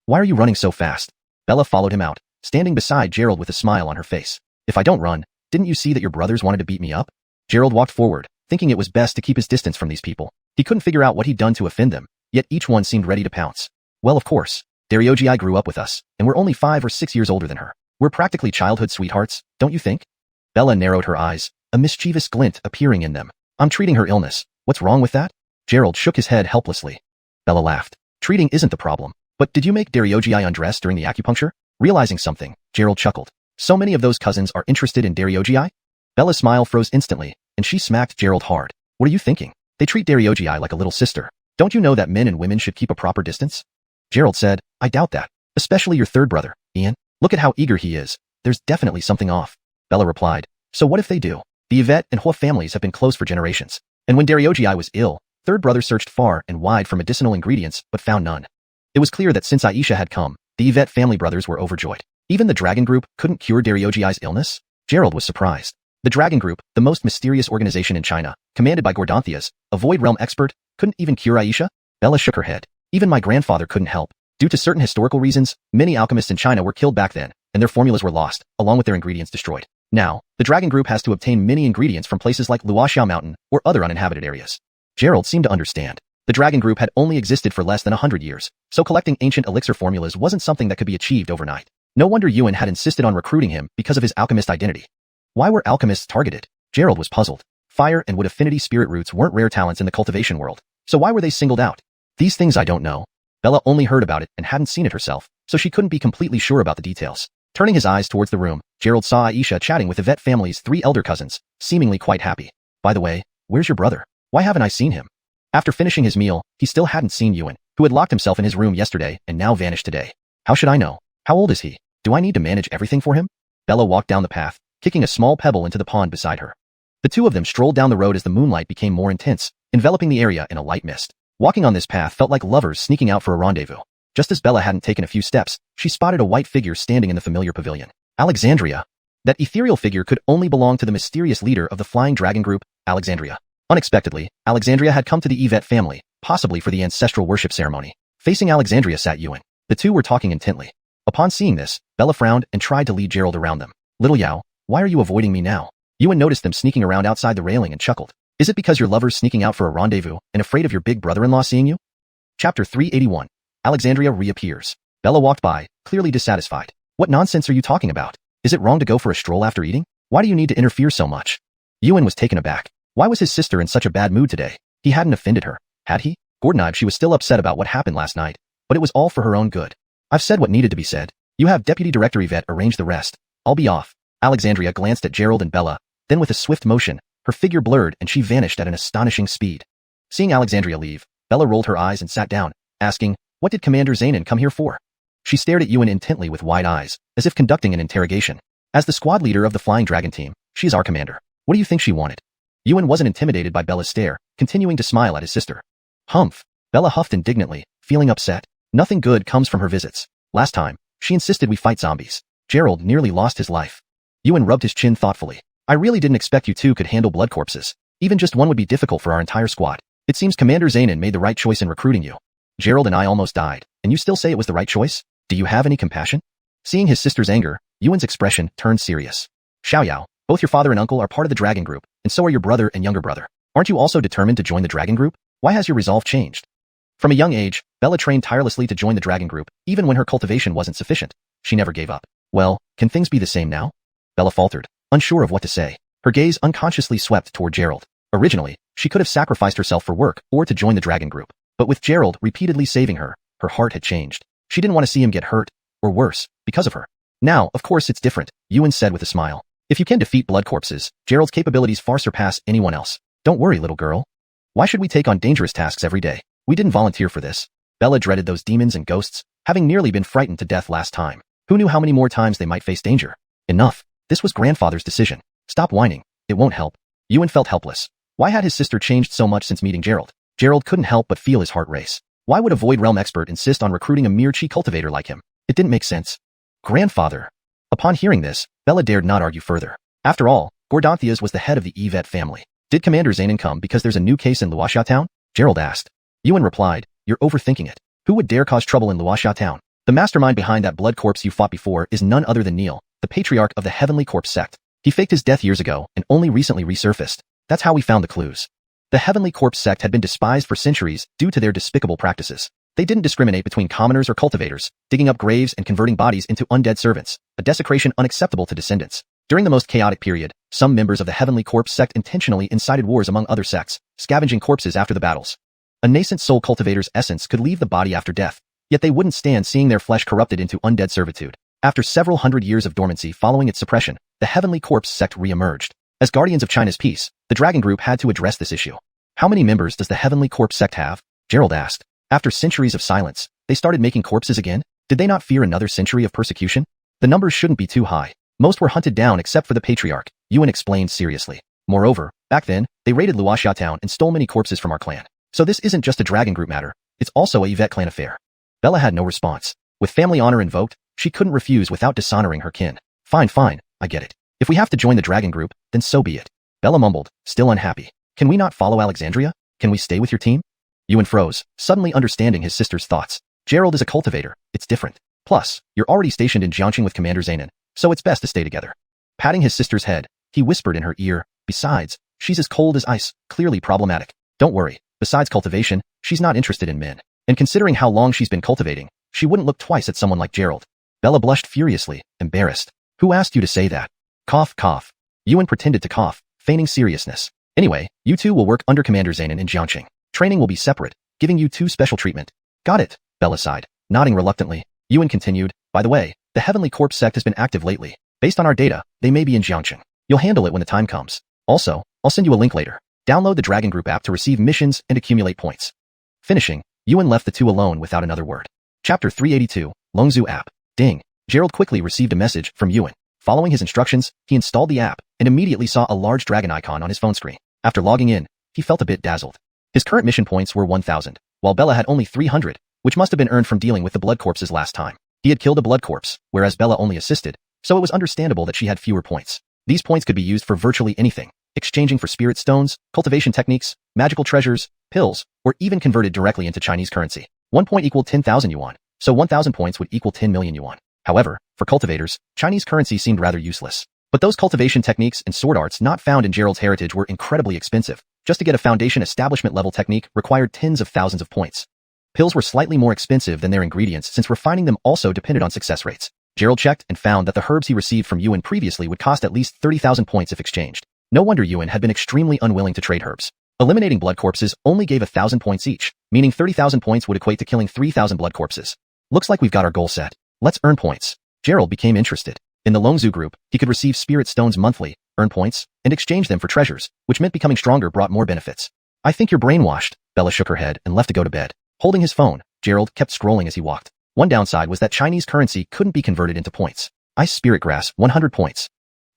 Why are you running so fast? Bella followed him out, standing beside Gerald with a smile on her face. If I don't run, didn't you see that your brothers wanted to beat me up? Gerald walked forward, thinking it was best to keep his distance from these people. He couldn't figure out what he'd done to offend them, yet each one seemed ready to pounce. Well, of course. Dariogi grew up with us, and we're only 5 or 6 years older than her. We're practically childhood sweethearts, don't you think? Bella narrowed her eyes, a mischievous glint appearing in them. I'm treating her illness. What's wrong with that? Gerald shook his head helplessly. Bella laughed. Treating isn't the problem. But did you make Dariogi undress during the acupuncture? Realizing something, Gerald chuckled. So many of those cousins are interested in Dariogi? Bella's smile froze instantly, and she smacked Gerald hard. What are you thinking? They treat Dariogi like a little sister. Don't you know that men and women should keep a proper distance? Gerald said, I doubt that. Especially your third brother, Ian. Look at how eager he is. There's definitely something off. Bella replied. So what if they do? The Yvette and Hua families have been close for generations. And when Dariogi was ill, third brother searched far and wide for medicinal ingredients but found none. It was clear that since Aisha had come, the Yvette family brothers were overjoyed. Even the Dragon Group couldn't cure Dariogi's illness? Gerald was surprised. The Dragon Group, the most mysterious organization in China, commanded by Gordanthias, a Void Realm expert, couldn't even cure Aisha? Bella shook her head. Even my grandfather couldn't help. Due to certain historical reasons, many alchemists in China were killed back then, and their formulas were lost, along with their ingredients destroyed. Now, the Dragon Group has to obtain many ingredients from places like Luoxia Mountain or other uninhabited areas. Gerald seemed to understand. The Dragon Group had only existed for less than 100 years, so collecting ancient elixir formulas wasn't something that could be achieved overnight. No wonder Yuan had insisted on recruiting him because of his alchemist identity. Why were alchemists targeted? Gerald was puzzled. Fire and wood affinity spirit roots weren't rare talents in the cultivation world, so why were they singled out? These things I don't know. Bella only heard about it and hadn't seen it herself, so she couldn't be completely sure about the details. Turning his eyes towards the room, Gerald saw Aisha chatting with the Vet family's 3 elder cousins, seemingly quite happy. By the way, where's your brother? Why haven't I seen him? After finishing his meal, he still hadn't seen Yuan, who had locked himself in his room yesterday and now vanished today. How should I know? How old is he? Do I need to manage everything for him? Bella walked down the path, kicking a small pebble into the pond beside her. The two of them strolled down the road as the moonlight became more intense, enveloping the area in a light mist. Walking on this path felt like lovers sneaking out for a rendezvous. Just as Bella hadn't taken a few steps, she spotted a white figure standing in the familiar pavilion. Alexandria. That ethereal figure could only belong to the mysterious leader of the Flying Dragon Group, Alexandria. Unexpectedly, Alexandria had come to the Yvette family, possibly for the ancestral worship ceremony. Facing Alexandria sat Yuan. The two were talking intently. Upon seeing this, Bella frowned and tried to lead Gerald around them. Little Yao, why are you avoiding me now? Yuan noticed them sneaking around outside the railing and chuckled. Is it because your lover's sneaking out for a rendezvous and afraid of your big brother-in-law seeing you? Chapter 381. Alexandria reappears. Bella walked by, clearly dissatisfied. What nonsense are you talking about? Is it wrong to go for a stroll after eating? Why do you need to interfere so much? Yuan was taken aback. Why was his sister in such a bad mood today? He hadn't offended her, had he? Gordon, she was still upset about what happened last night, but it was all for her own good. I've said what needed to be said. You have Deputy Director Yvette arrange the rest. I'll be off. Alexandria glanced at Gerald and Bella, then with a swift motion, her figure blurred and she vanished at an astonishing speed. Seeing Alexandria leave, Bella rolled her eyes and sat down, asking, what did Commander Zhainan come here for? She stared at Yuan intently with wide eyes, as if conducting an interrogation. As the squad leader of the Flying Dragon team, she's our commander. What do you think she wanted? Yuan wasn't intimidated by Bella's stare, continuing to smile at his sister. Humph. Bella huffed indignantly, feeling upset. Nothing good comes from her visits. Last time, she insisted we fight zombies. Gerald nearly lost his life. Yuan rubbed his chin thoughtfully. I really didn't expect you two could handle blood corpses. Even just one would be difficult for our entire squad. It seems Commander Zhainan made the right choice in recruiting you. Gerald and I almost died, and you still say it was the right choice? Do you have any compassion? Seeing his sister's anger, Yuan's expression turned serious. Xiaoyao, both your father and uncle are part of the Dragon Group, and so are your brother and younger brother. Aren't you also determined to join the Dragon Group? Why has your resolve changed? From a young age, Bella trained tirelessly to join the Dragon Group, even when her cultivation wasn't sufficient. She never gave up. Well, can things be the same now? Bella faltered, unsure of what to say. Her gaze unconsciously swept toward Gerald. Originally, she could have sacrificed herself for work or to join the Dragon Group. But with Gerald repeatedly saving her, her heart had changed. She didn't want to see him get hurt, or worse, because of her. Now, of course it's different, Yuan said with a smile. If you can defeat blood corpses, Gerald's capabilities far surpass anyone else. Don't worry, little girl. Why should we take on dangerous tasks every day? We didn't volunteer for this. Bella dreaded those demons and ghosts, having nearly been frightened to death last time. Who knew how many more times they might face danger? Enough. This was grandfather's decision. Stop whining. It won't help. Yuan felt helpless. Why had his sister changed so much since meeting Gerald? Gerald couldn't help but feel his heart race. Why would a Void Realm expert insist on recruiting a mere chi cultivator like him? It didn't make sense. Grandfather. Upon hearing this, Bella dared not argue further. After all, Gordanthias was the head of the Yvette family. Did Commander Zhainan come because there's a new case in Luoxia Town? Gerald asked. Yuan replied, you're overthinking it. Who would dare cause trouble in Luoxia Town? The mastermind behind that blood corpse you fought before is none other than Neil, the patriarch of the Heavenly Corpse sect. He faked his death years ago and only recently resurfaced. That's how we found the clues. The Heavenly Corpse sect had been despised for centuries due to their despicable practices. They didn't discriminate between commoners or cultivators, digging up graves and converting bodies into undead servants, a desecration unacceptable to descendants. During the most chaotic period, some members of the Heavenly Corpse sect intentionally incited wars among other sects, scavenging corpses after the battles. A nascent soul cultivator's essence could leave the body after death, yet they wouldn't stand seeing their flesh corrupted into undead servitude. After several hundred years of dormancy following its suppression, the Heavenly Corpse sect re-emerged. As guardians of China's peace, the Dragon Group had to address this issue. How many members does the Heavenly Corpse sect have? Gerald asked. After centuries of silence, they started making corpses again? Did they not fear another century of persecution? The numbers shouldn't be too high. Most were hunted down except for the patriarch, Yuan explained seriously. Moreover, back then, they raided Luoxia Town and stole many corpses from our clan. So this isn't just a Dragon Group matter, it's also a Yvette clan affair. Bella had no response. With family honor invoked, she couldn't refuse without dishonoring her kin. Fine, I get it. If we have to join the Dragon Group, then so be it. Bella mumbled, still unhappy. Can we not follow Alexandria? Can we stay with your team? Yuan froze, suddenly understanding his sister's thoughts. Gerald is a cultivator, it's different. Plus, you're already stationed in Jiangqing with Commander Zhainan, so it's best to stay together. Patting his sister's head, he whispered in her ear, besides, she's as cold as ice, clearly problematic. Don't worry, besides cultivation, she's not interested in men. And considering how long she's been cultivating, she wouldn't look twice at someone like Gerald. Bella blushed furiously, embarrassed. Who asked you to say that? Cough, cough. Yuan pretended to cough, feigning seriousness. Anyway, you two will work under Commander Zhainan in Jiangqing. Training will be separate, giving you two special treatment. Got it, Bella sighed, nodding reluctantly. Yuan continued, by the way, the Heavenly Corpse sect has been active lately. Based on our data, they may be in Jiangcheng. You'll handle it when the time comes. Also, I'll send you a link later. Download the Dragon Group app to receive missions and accumulate points. Finishing, Yuan left the two alone without another word. Chapter 382, Longzhu app. Ding. Gerald quickly received a message from Yuan. Following his instructions, he installed the app and immediately saw a large dragon icon on his phone screen. After logging in, he felt a bit dazzled. His current mission points were 1,000, while Bella had only 300, which must have been earned from dealing with the blood corpses last time. He had killed a blood corpse, whereas Bella only assisted, so it was understandable that she had fewer points. These points could be used for virtually anything, exchanging for spirit stones, cultivation techniques, magical treasures, pills, or even converted directly into Chinese currency. 1 point equaled 10,000 yuan, so 1,000 points would equal 10 million yuan. However, for cultivators, Chinese currency seemed rather useless. But those cultivation techniques and sword arts not found in Gerald's heritage were incredibly expensive. Just to get a foundation establishment level technique required tens of thousands of points. Pills were slightly more expensive than their ingredients since refining them also depended on success rates. Gerald checked and found that the herbs he received from Yuan previously would cost at least 30,000 points if exchanged. No wonder Yuan had been extremely unwilling to trade herbs. Eliminating blood corpses only gave 1,000 points each, meaning 30,000 points would equate to killing 3,000 blood corpses. Looks like we've got our goal set. Let's earn points. Gerald became interested. In the Longzhu group, he could receive spirit stones monthly, earn points, and exchange them for treasures, which meant becoming stronger brought more benefits. I think you're brainwashed. Bella shook her head and left to go to bed. Holding his phone, Gerald kept scrolling as he walked. One downside was that Chinese currency couldn't be converted into points. Ice spirit grass, 100 points.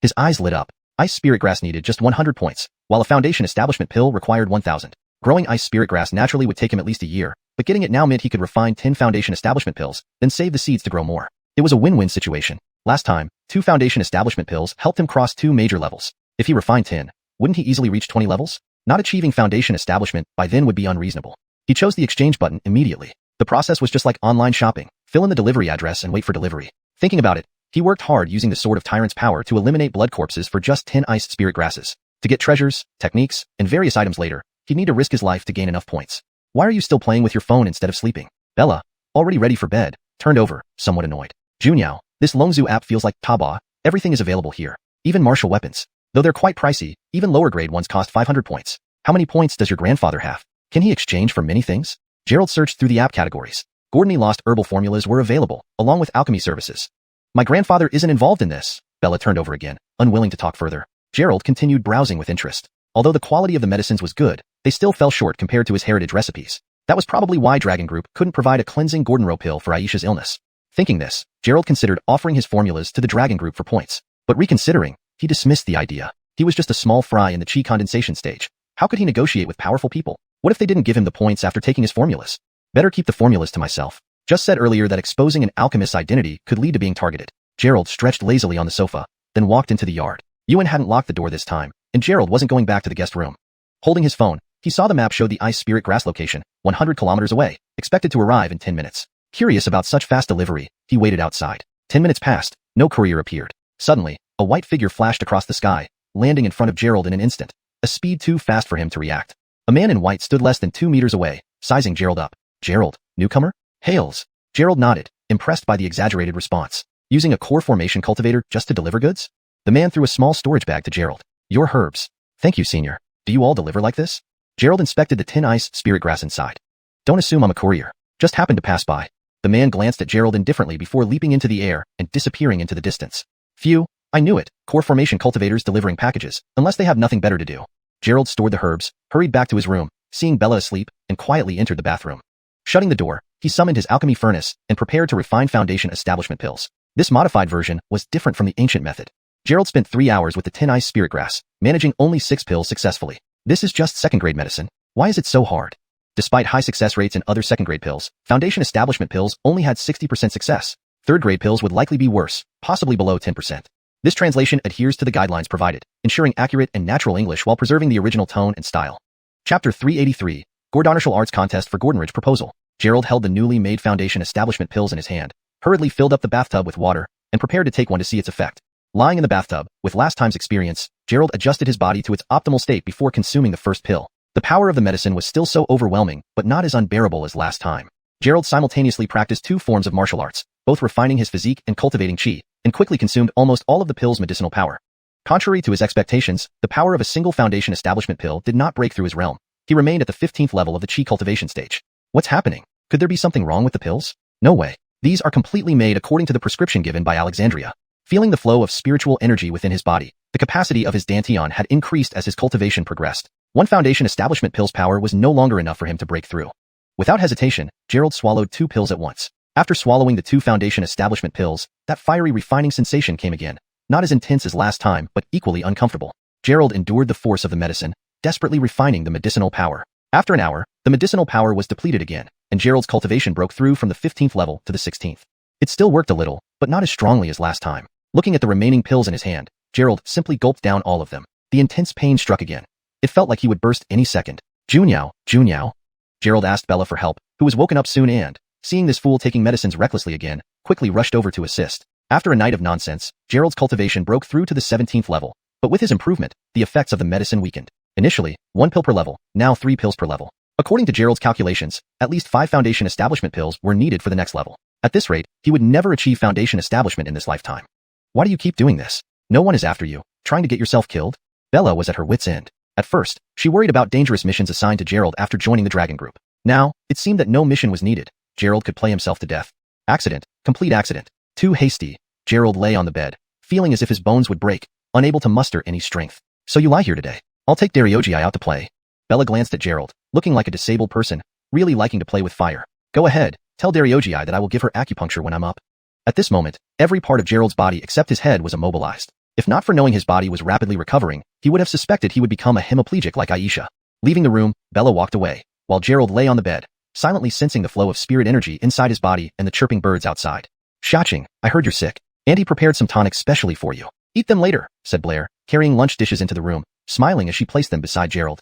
His eyes lit up. Ice spirit grass needed just 100 points, while a foundation establishment pill required 1,000. Growing ice spirit grass naturally would take him at least a year, but getting it now meant he could refine 10 foundation establishment pills, then save the seeds to grow more. It was a win-win situation. Last time, 2 foundation establishment pills helped him cross 2 major levels. If he refined 10, wouldn't he easily reach 20 levels? Not achieving foundation establishment by then would be unreasonable. He chose the exchange button immediately. The process was just like online shopping. Fill in the delivery address and wait for delivery. Thinking about it, he worked hard using the Sword of Tyrant's power to eliminate blood corpses for just 10 ice spirit grasses. To get treasures, techniques, and various items later, he'd need to risk his life to gain enough points. Why are you still playing with your phone instead of sleeping? Bella, already ready for bed, turned over, somewhat annoyed. Junyao, this Longzhu app feels like Taobao. Everything is available here. Even martial weapons. Though they're quite pricey, even lower grade ones cost 500 points. How many points does your grandfather have? Can he exchange for many things? Gerald searched through the app categories. Gordony lost herbal formulas were available, along with alchemy services. My grandfather isn't involved in this. Bella turned over again, unwilling to talk further. Gerald continued browsing with interest. Although the quality of the medicines was good, they still fell short compared to his heritage recipes. That was probably why Dragon Group couldn't provide a cleansing Gordonro pill for Aisha's illness. Thinking this, Gerald considered offering his formulas to the Dragon Group for points. But reconsidering, he dismissed the idea. He was just a small fry in the chi condensation stage. How could he negotiate with powerful people? What if they didn't give him the points after taking his formulas? Better keep the formulas to myself. Just said earlier that exposing an alchemist's identity could lead to being targeted. Gerald stretched lazily on the sofa, then walked into the yard. Yuan hadn't locked the door this time, and Gerald wasn't going back to the guest room. Holding his phone, he saw the map show the ice spirit grass location, 100 kilometers away, expected to arrive in 10 minutes. Curious about such fast delivery, he waited outside. 10 minutes passed, no courier appeared. Suddenly, a white figure flashed across the sky, landing in front of Gerald in an instant, a speed too fast for him to react. A man in white stood less than 2 meters away, sizing Gerald up. Gerald, newcomer? Hails. Gerald nodded, impressed by the exaggerated response. Using a core formation cultivator just to deliver goods? The man threw a small storage bag to Gerald. Your herbs. Thank you, senior. Do you all deliver like this? Gerald inspected the 10 ice spirit grass inside. Don't assume I'm a courier. Just happened to pass by. The man glanced at Gerald indifferently before leaping into the air and disappearing into the distance. Phew, I knew it. Core formation cultivators delivering packages, unless they have nothing better to do. Gerald stored the herbs, hurried back to his room, seeing Bella asleep, and quietly entered the bathroom. Shutting the door, he summoned his alchemy furnace and prepared to refine foundation establishment pills. This modified version was different from the ancient method. Gerald spent 3 hours with the 10 ice spirit grass, managing only 6 pills successfully. This is just second-grade medicine. Why is it so hard? Despite high success rates in other second-grade pills, foundation establishment pills only had 60% success. Third-grade pills would likely be worse, possibly below 10%. This translation adheres to the guidelines provided, ensuring accurate and natural English while preserving the original tone and style. Chapter 383, Gordonartial Arts Contest for Gordonridge Proposal. Gerald held the newly made foundation establishment pills in his hand, hurriedly filled up the bathtub with water, and prepared to take one to see its effect. Lying in the bathtub, with last time's experience, Gerald adjusted his body to its optimal state before consuming the first pill. The power of the medicine was still so overwhelming, but not as unbearable as last time. Gerald simultaneously practiced 2 forms of martial arts, both refining his physique and cultivating chi, and quickly consumed almost all of the pill's medicinal power. Contrary to his expectations, the power of a single foundation establishment pill did not break through his realm. He remained at the 15th level of the chi cultivation stage. What's happening? Could there be something wrong with the pills? No way. These are completely made according to the prescription given by Alexandria. Feeling the flow of spiritual energy within his body, the capacity of his dantian had increased as his cultivation progressed. One foundation establishment pill's power was no longer enough for him to break through. Without hesitation, Gerald swallowed 2 pills at once. After swallowing the 2 foundation establishment pills, that fiery refining sensation came again, not as intense as last time, but equally uncomfortable. Gerald endured the force of the medicine, desperately refining the medicinal power. After an hour, the medicinal power was depleted again, and Gerald's cultivation broke through from the 15th level to the 16th. It still worked a little, but not as strongly as last time. Looking at the remaining pills in his hand, Gerald simply gulped down all of them. The intense pain struck again. It felt like he would burst any second. Xuanhuan? Gerald asked Bella for help, who was woken up soon and, seeing this fool taking medicines recklessly again, quickly rushed over to assist. After a night of nonsense, Gerald's cultivation broke through to the 17th level, but with his improvement, the effects of the medicine weakened. Initially, 1 pill per level, now 3 pills per level. According to Gerald's calculations, at least 5 foundation establishment pills were needed for the next level. At this rate, he would never achieve foundation establishment in this lifetime. Why do you keep doing this? No one is after you, trying to get yourself killed? Bella was at her wit's end. At first, she worried about dangerous missions assigned to Gerald after joining the Dragon Group. Now, it seemed that no mission was needed. Gerald could play himself to death. Accident, complete accident. Too hasty. Gerald lay on the bed, feeling as if his bones would break, unable to muster any strength. So you lie here today. I'll take Dariogi out to play. Bella glanced at Gerald, looking like a disabled person, really liking to play with fire. Go ahead, tell Dariogi that I will give her acupuncture when I'm up. At this moment, every part of Gerald's body except his head was immobilized. If not for knowing his body was rapidly recovering, he would have suspected he would become a hemiplegic like Aisha. Leaving the room, Bella walked away, while Gerald lay on the bed, silently sensing the flow of spirit energy inside his body and the chirping birds outside. Xiang, I heard you're sick. Auntie prepared some tonics specially for you. Eat them later, said Blair, carrying lunch dishes into the room, smiling as she placed them beside Gerald.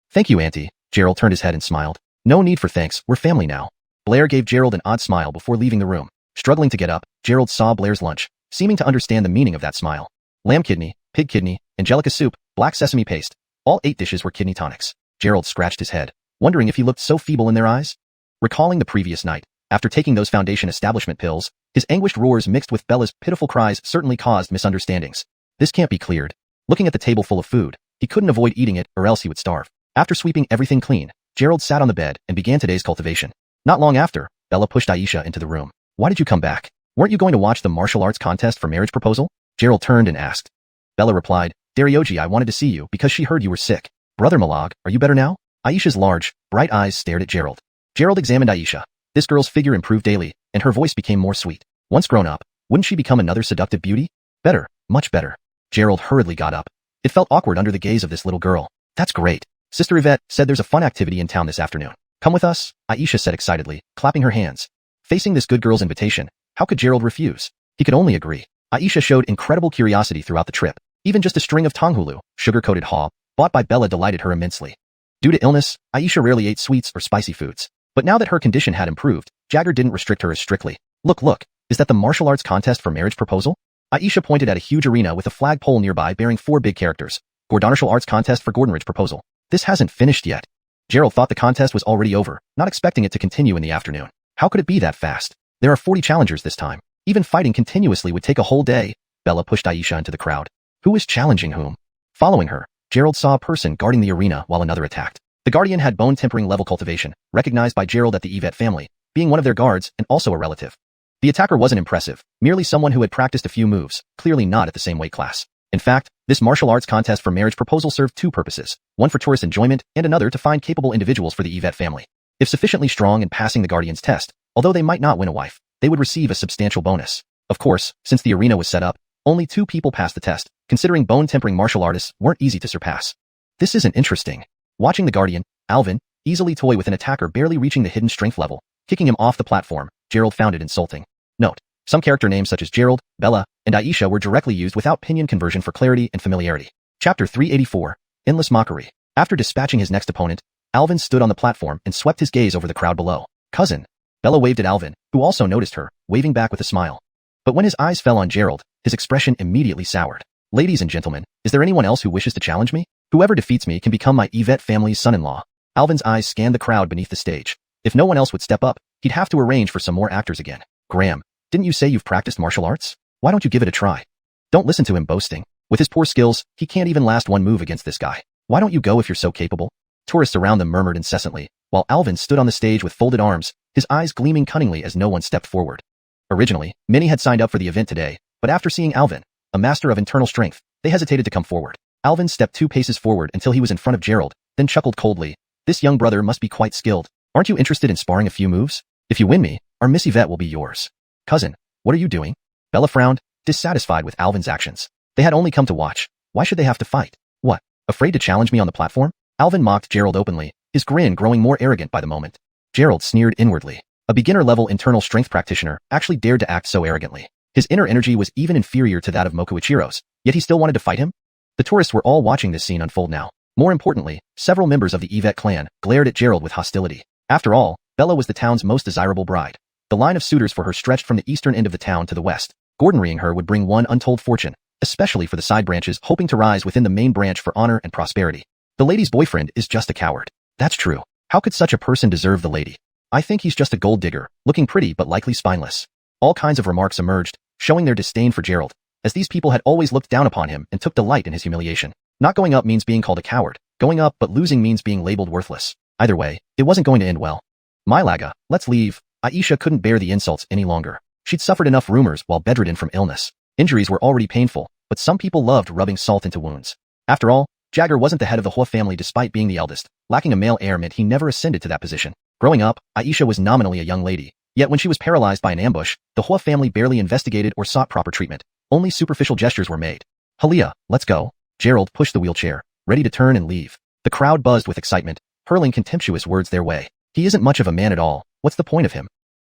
Thank you, Auntie. Gerald turned his head and smiled. No need for thanks, we're family now. Blair gave Gerald an odd smile before leaving the room. Struggling to get up, Gerald saw Blair's lunch, seeming to understand the meaning of that smile. Lamb kidney, pig kidney, angelica soup, black sesame paste. All 8 dishes were kidney tonics. Gerald scratched his head, wondering if he looked so feeble in their eyes. Recalling the previous night, after taking those foundation establishment pills, his anguished roars mixed with Bella's pitiful cries certainly caused misunderstandings. This can't be cleared. Looking at the table full of food, he couldn't avoid eating it or else he would starve. After sweeping everything clean, Gerald sat on the bed and began today's cultivation. Not long after, Bella pushed Aisha into the room. Why did you come back? Weren't you going to watch the martial arts contest for marriage proposal? Gerald turned and asked. Bella replied, Dariogi, I wanted to see you because she heard you were sick. Brother Malag, are you better now? Aisha's large, bright eyes stared at Gerald. Gerald examined Aisha. This girl's figure improved daily, and her voice became more sweet. Once grown up, wouldn't she become another seductive beauty? Better, much better. Gerald hurriedly got up. It felt awkward under the gaze of this little girl. That's great. Sister Yvette said there's a fun activity in town this afternoon. Come with us, Aisha said excitedly, clapping her hands. Facing this good girl's invitation, how could Gerald refuse? He could only agree. Aisha showed incredible curiosity throughout the trip. Even just a string of tanghulu, sugar-coated haw, bought by Bella delighted her immensely. Due to illness, Aisha rarely ate sweets or spicy foods. But now that her condition had improved, Jagger didn't restrict her as strictly. Look, is that the martial arts contest for marriage proposal? Aisha pointed at a huge arena with a flagpole nearby bearing 4 big characters. Martial arts contest for Gordonridge proposal. This hasn't finished yet. Gerald thought the contest was already over, not expecting it to continue in the afternoon. How could it be that fast? There are 40 challengers this time. Even fighting continuously would take a whole day. Bella pushed Aisha into the crowd. Who is challenging whom? Following her, Gerald saw a person guarding the arena while another attacked. The guardian had bone-tempering level cultivation, recognized by Gerald at the Yvette family, being one of their guards and also a relative. The attacker wasn't impressive, merely someone who had practiced a few moves, clearly not at the same weight class. In fact, this martial arts contest for marriage proposal served 2 purposes, one for tourist enjoyment and another to find capable individuals for the Yvette family. If sufficiently strong and passing the guardian's test, although they might not win a wife, they would receive a substantial bonus. Of course, since the arena was set up, only 2 people passed the test, considering bone-tempering martial artists weren't easy to surpass. This isn't interesting. Watching the guardian, Alvin, easily toy with an attacker barely reaching the hidden strength level, kicking him off the platform, Gerald found it insulting. Note: some character names such as Gerald, Bella, and Aisha were directly used without pinyin conversion for clarity and familiarity. Chapter 384, Endless Mockery. After dispatching his next opponent, Alvin stood on the platform and swept his gaze over the crowd below. Cousin. Bella waved at Alvin, who also noticed her, waving back with a smile. But when his eyes fell on Gerald, his expression immediately soured. Ladies and gentlemen, is there anyone else who wishes to challenge me? Whoever defeats me can become my Yvette family's son-in-law. Alvin's eyes scanned the crowd beneath the stage. If no one else would step up, he'd have to arrange for some more actors again. Graham, didn't you say you've practiced martial arts? Why don't you give it a try? Don't listen to him boasting. With his poor skills, he can't even last one move against this guy. Why don't you go if you're so capable? Tourists around them murmured incessantly, while Alvin stood on the stage with folded arms, his eyes gleaming cunningly as no one stepped forward. Originally, many had signed up for the event today, but after seeing Alvin, a master of internal strength, they hesitated to come forward. Alvin stepped 2 paces forward until he was in front of Gerald, then chuckled coldly. This young brother must be quite skilled. Aren't you interested in sparring a few moves? If you win me, our Miss Yvette will be yours. Cousin, what are you doing? Bella frowned, dissatisfied with Alvin's actions. They had only come to watch. Why should they have to fight? What, afraid to challenge me on the platform? Alvin mocked Gerald openly, his grin growing more arrogant by the moment. Gerald sneered inwardly. A beginner-level internal strength practitioner actually dared to act so arrogantly. His inner energy was even inferior to that of Mokuichiro's, yet he still wanted to fight him? The tourists were all watching this scene unfold now. More importantly, several members of the Yvette clan glared at Gerald with hostility. After all, Bella was the town's most desirable bride. The line of suitors for her stretched from the eastern end of the town to the west. Gordonrying her would bring one untold fortune, especially for the side branches hoping to rise within the main branch for honor and prosperity. The lady's boyfriend is just a coward. That's true. How could such a person deserve the lady? I think he's just a gold digger, looking pretty but likely spineless. All kinds of remarks emerged, showing their disdain for Gerald, as these people had always looked down upon him and took delight in his humiliation. Not going up means being called a coward. Going up but losing means being labeled worthless. Either way, it wasn't going to end well. Mylaga, let's leave. Aisha couldn't bear the insults any longer. She'd suffered enough rumors while bedridden from illness. Injuries were already painful, but some people loved rubbing salt into wounds. After all, Jagger wasn't the head of the Hua family despite being the eldest. Lacking a male heir meant he never ascended to that position. Growing up, Aisha was nominally a young lady. Yet when she was paralyzed by an ambush, the Hua family barely investigated or sought proper treatment. Only superficial gestures were made. Halia, let's go. Gerald pushed the wheelchair, ready to turn and leave. The crowd buzzed with excitement, hurling contemptuous words their way. He isn't much of a man at all. What's the point of him?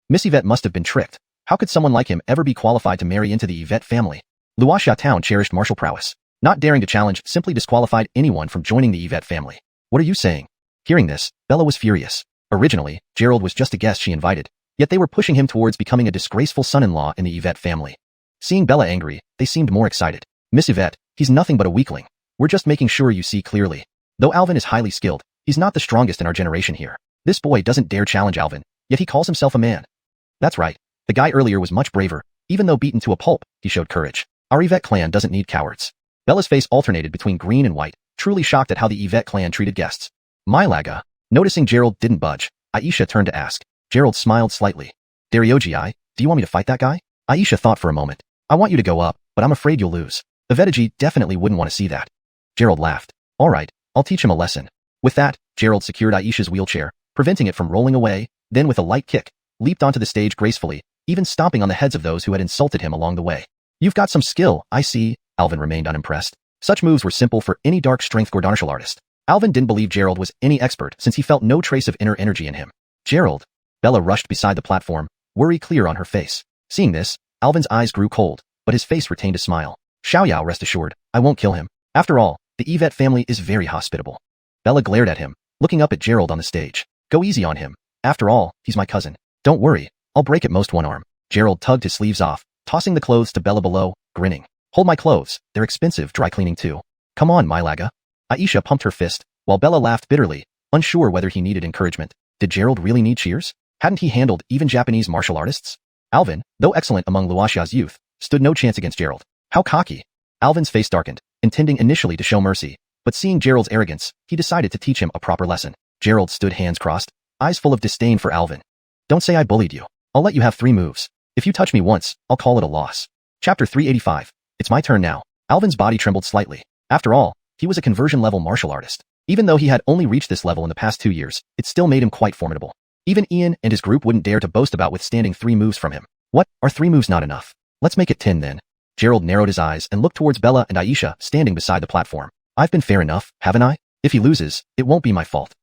Miss Yvette must have been tricked. How could someone like him ever be qualified to marry into the Yvette family? Luoxia town cherished martial prowess. Not daring to challenge simply disqualified anyone from joining the Yvette family. What are you saying? Hearing this, Bella was furious. Originally, Gerald was just a guest she invited, yet they were pushing him towards becoming a disgraceful son-in-law in the Yvette family. Seeing Bella angry, they seemed more excited. Miss Yvette, he's nothing but a weakling. We're just making sure you see clearly. Though Alvin is highly skilled, he's not the strongest in our generation here. This boy doesn't dare challenge Alvin, yet he calls himself a man. That's right. The guy earlier was much braver. Even though beaten to a pulp, he showed courage. Our Yvette clan doesn't need cowards. Bella's face alternated between green and white, truly shocked at how the Yvette clan treated guests. Mylaga. Noticing Gerald didn't budge, Aisha turned to ask. Gerald smiled slightly. Dariogi, do you want me to fight that guy? Aisha thought for a moment. I want you to go up, but I'm afraid you'll lose. Yvetteji definitely wouldn't want to see that. Gerald laughed. All right, I'll teach him a lesson. With that, Gerald secured Aisha's wheelchair, preventing it from rolling away, then with a light kick, leaped onto the stage gracefully, even stomping on the heads of those who had insulted him along the way. You've got some skill, I see. Alvin remained unimpressed. Such moves were simple for any dark strength martial artist. Alvin didn't believe Gerald was any expert since he felt no trace of inner energy in him. Gerald. Bella rushed beside the platform, worry clear on her face. Seeing this, Alvin's eyes grew cold, but his face retained a smile. Xiaoyao, rest assured, I won't kill him. After all, the Yvette family is very hospitable. Bella glared at him, looking up at Gerald on the stage. Go easy on him. After all, he's my cousin. Don't worry, I'll break at most one arm. Gerald tugged his sleeves off, tossing the clothes to Bella below, grinning. Hold my clothes, they're expensive dry cleaning too. Come on, Mylaga. Aisha pumped her fist, while Bella laughed bitterly, unsure whether he needed encouragement. Did Gerald really need cheers? Hadn't he handled even Japanese martial artists? Alvin, though excellent among Luoxia's youth, stood no chance against Gerald. How cocky. Alvin's face darkened, intending initially to show mercy, but seeing Gerald's arrogance, he decided to teach him a proper lesson. Gerald stood hands crossed, eyes full of disdain for Alvin. Don't say I bullied you. I'll let you have 3 moves. If you touch me once, I'll call it a loss. Chapter 385. It's my turn now. Alvin's body trembled slightly. After all, he was a conversion-level martial artist. Even though he had only reached this level in the past 2 years, it still made him quite formidable. Even Ian and his group wouldn't dare to boast about withstanding 3 moves from him. What, are 3 moves not enough? Let's make it 10 then. Gerald narrowed his eyes and looked towards Bella and Aisha standing beside the platform. I've been fair enough, haven't I? If he loses, it won't be my fault.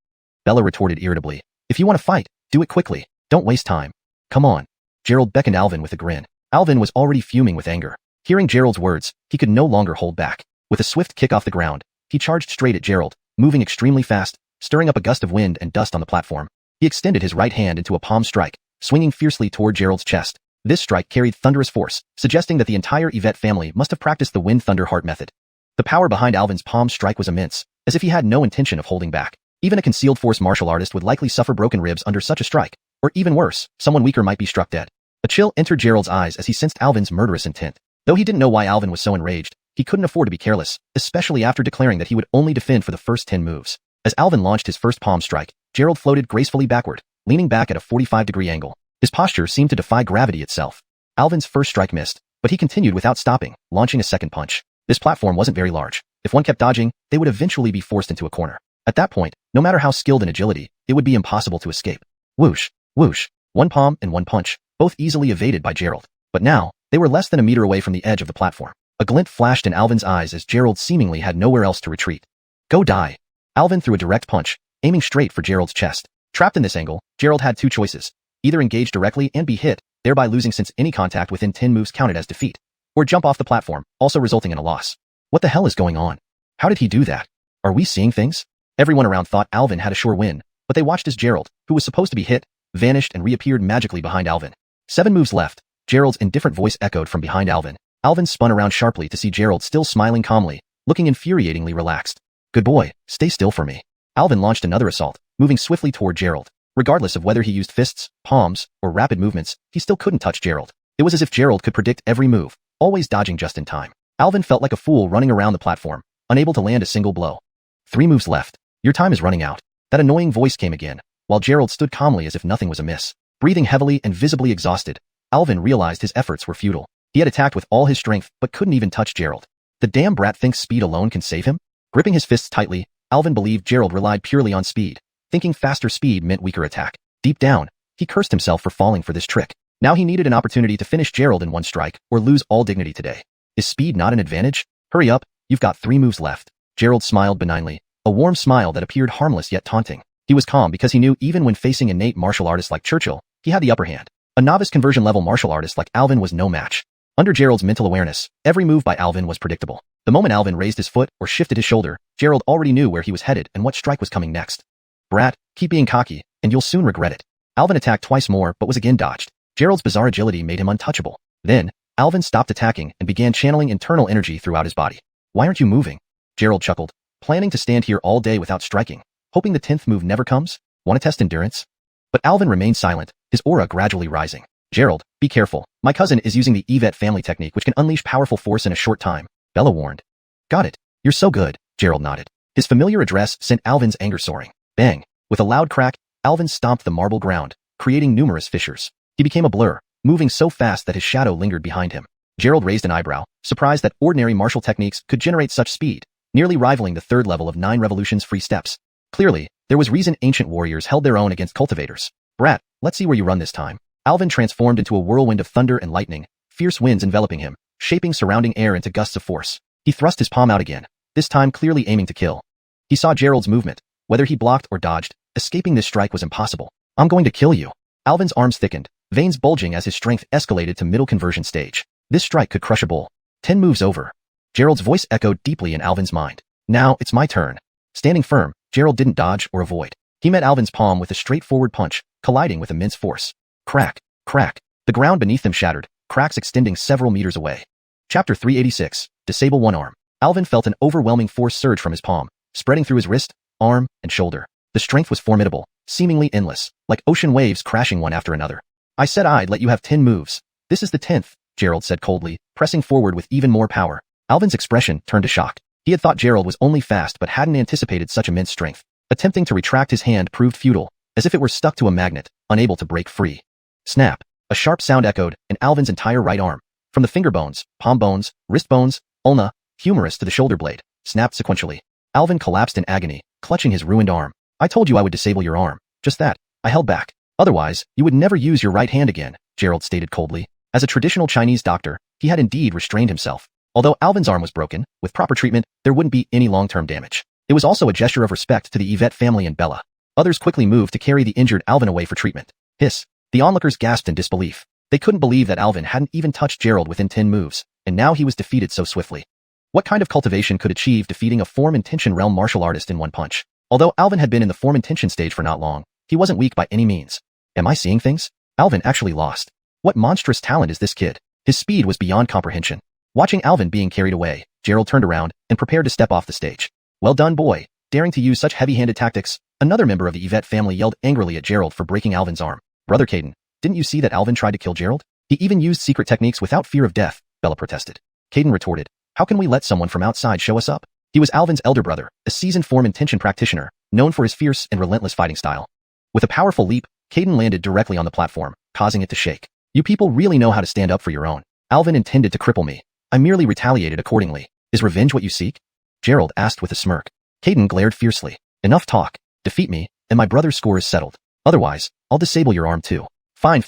Bella retorted irritably. If you want to fight, do it quickly. Don't waste time. Come on. Gerald beckoned Alvin with a grin. Alvin was already fuming with anger. Hearing Gerald's words, he could no longer hold back. With a swift kick off the ground, he charged straight at Gerald, moving extremely fast, stirring up a gust of wind and dust on the platform. He extended his right hand into a palm strike, swinging fiercely toward Gerald's chest. This strike carried thunderous force, suggesting that the entire Yvette family must have practiced the Wind Thunder Heart method. The power behind Alvin's palm strike was immense, as if he had no intention of holding back. Even a concealed force martial artist would likely suffer broken ribs under such a strike, or even worse, someone weaker might be struck dead. A chill entered Gerald's eyes as he sensed Alvin's murderous intent. Though he didn't know why Alvin was so enraged, he couldn't afford to be careless, especially after declaring that he would only defend for the first 10 moves. As Alvin launched his first palm strike, Gerald floated gracefully backward, leaning back at a 45-degree angle. His posture seemed to defy gravity itself. Alvin's first strike missed, But he continued without stopping, launching a second punch. This platform wasn't very large. If one kept dodging, they would eventually be forced into a corner. At that point, no matter how skilled in agility, it would be impossible to escape. Whoosh, whoosh, one palm and one punch, both easily evaded by Gerald. But now, they were less than a meter away from the edge of the platform. A glint flashed in Alvin's eyes as Gerald seemingly had nowhere else to retreat. Go die. Alvin threw a direct punch, aiming straight for Gerald's chest. Trapped in this angle, Gerald had two choices. Either engage directly and be hit, thereby losing since any contact within 10 moves counted as defeat, or jump off the platform, also resulting in a loss. What the hell is going on? How did he do that? Are we seeing things? Everyone around thought Alvin had a sure win, but they watched as Gerald, who was supposed to be hit, vanished and reappeared magically behind Alvin. 7 moves left. Gerald's indifferent voice echoed from behind Alvin. Alvin spun around sharply to see Gerald still smiling calmly, looking infuriatingly relaxed. Good boy, stay still for me. Alvin launched another assault, moving swiftly toward Gerald. Regardless of whether he used fists, palms, or rapid movements, he still couldn't touch Gerald. It was as if Gerald could predict every move, always dodging just in time. Alvin felt like a fool running around the platform, unable to land a single blow. 3 moves left. Your time is running out. That annoying voice came again, while Gerald stood calmly as if nothing was amiss. Breathing heavily and visibly exhausted, Alvin realized his efforts were futile. He had attacked with all his strength but couldn't even touch Gerald. The damn brat thinks speed alone can save him? Gripping his fists tightly, Alvin believed Gerald relied purely on speed, thinking faster speed meant weaker attack. Deep down, he cursed himself for falling for this trick. Now he needed an opportunity to finish Gerald in one strike or lose all dignity today. Is speed not an advantage? Hurry up, you've got 3 moves left. Gerald smiled benignly, a warm smile that appeared harmless yet taunting. He was calm because he knew even when facing innate martial artists like Churchill, he had the upper hand. A novice conversion level martial artist like Alvin was no match. Under Gerald's mental awareness, every move by Alvin was predictable. The moment Alvin raised his foot or shifted his shoulder, Gerald already knew where he was headed and what strike was coming next. Brat, keep being cocky, and you'll soon regret it. Alvin attacked twice more but was again dodged. Gerald's bizarre agility made him untouchable. Then, Alvin stopped attacking and began channeling internal energy throughout his body. Why aren't you moving? Gerald chuckled, planning to stand here all day without striking, hoping the 10th move never comes. Want to test endurance? But Alvin remained silent, his aura gradually rising. Gerald, be careful. My cousin is using the Yvette family technique which can unleash powerful force in a short time, Bella warned. Got it. You're so good, Gerald nodded. His familiar address sent Alvin's anger soaring. Bang! With a loud crack, Alvin stomped the marble ground, creating numerous fissures. He became a blur, moving so fast that his shadow lingered behind him. Gerald raised an eyebrow, surprised that ordinary martial techniques could generate such speed, nearly rivaling the 3rd level of 9 revolutions free steps. Clearly, there was reason ancient warriors held their own against cultivators. Brat, let's see where you run this time. Alvin transformed into a whirlwind of thunder and lightning, fierce winds enveloping him, shaping surrounding air into gusts of force. He thrust his palm out again, this time clearly aiming to kill. He saw Gerald's movement. Whether he blocked or dodged, escaping this strike was impossible. I'm going to kill you. Alvin's arms thickened, veins bulging as his strength escalated to middle conversion stage. This strike could crush a bull. 10 moves over. Gerald's voice echoed deeply in Alvin's mind. Now, it's my turn. Standing firm, Gerald didn't dodge or avoid. He met Alvin's palm with a straightforward punch, colliding with immense force. Crack, crack. The ground beneath them shattered, cracks extending several meters away. Chapter 386, Disable One Arm. Alvin felt an overwhelming force surge from his palm, spreading through his wrist, arm, and shoulder. The strength was formidable, seemingly endless, like ocean waves crashing one after another. I said I'd let you have 10 moves. This is the 10th, Gerald said coldly, pressing forward with even more power. Alvin's expression turned to shock. He had thought Gerald was only fast but hadn't anticipated such immense strength. Attempting to retract his hand proved futile, as if it were stuck to a magnet, unable to break free. Snap! A sharp sound echoed, and Alvin's entire right arm, from the finger bones, palm bones, wrist bones, ulna, humerus to the shoulder blade, snapped sequentially. Alvin collapsed in agony, clutching his ruined arm. I told you I would disable your arm. Just that. I held back. Otherwise, you would never use your right hand again, Gerald stated coldly. As a traditional Chinese doctor, he had indeed restrained himself. Although Alvin's arm was broken, with proper treatment, there wouldn't be any long-term damage. It was also a gesture of respect to the Yvette family and Bella. Others quickly moved to carry the injured Alvin away for treatment. Hiss. The onlookers gasped in disbelief. They couldn't believe that Alvin hadn't even touched Gerald within 10 moves, and now he was defeated so swiftly. What kind of cultivation could achieve defeating a form intention realm martial artist in one punch? Although Alvin had been in the form intention stage for not long, he wasn't weak by any means. Am I seeing things? Alvin actually lost. What monstrous talent is this kid? His speed was beyond comprehension. Watching Alvin being carried away, Gerald turned around and prepared to step off the stage. Well done, boy. Daring to use such heavy-handed tactics, another member of the Yvette family yelled angrily at Gerald for breaking Alvin's arm. Brother Caden, didn't you see that Alvin tried to kill Gerald? He even used secret techniques without fear of death, Bella protested. Caden retorted, how can we let someone from outside show us up? He was Alvin's elder brother, a seasoned form intention practitioner, known for his fierce and relentless fighting style. With a powerful leap, Caden landed directly on the platform, causing it to shake. You people really know how to stand up for your own. Alvin intended to cripple me. I merely retaliated accordingly. Is revenge what you seek? Gerald asked with a smirk. Caden glared fiercely. Enough talk. Defeat me, and my brother's score is settled. Otherwise, I'll disable your arm too. Fine.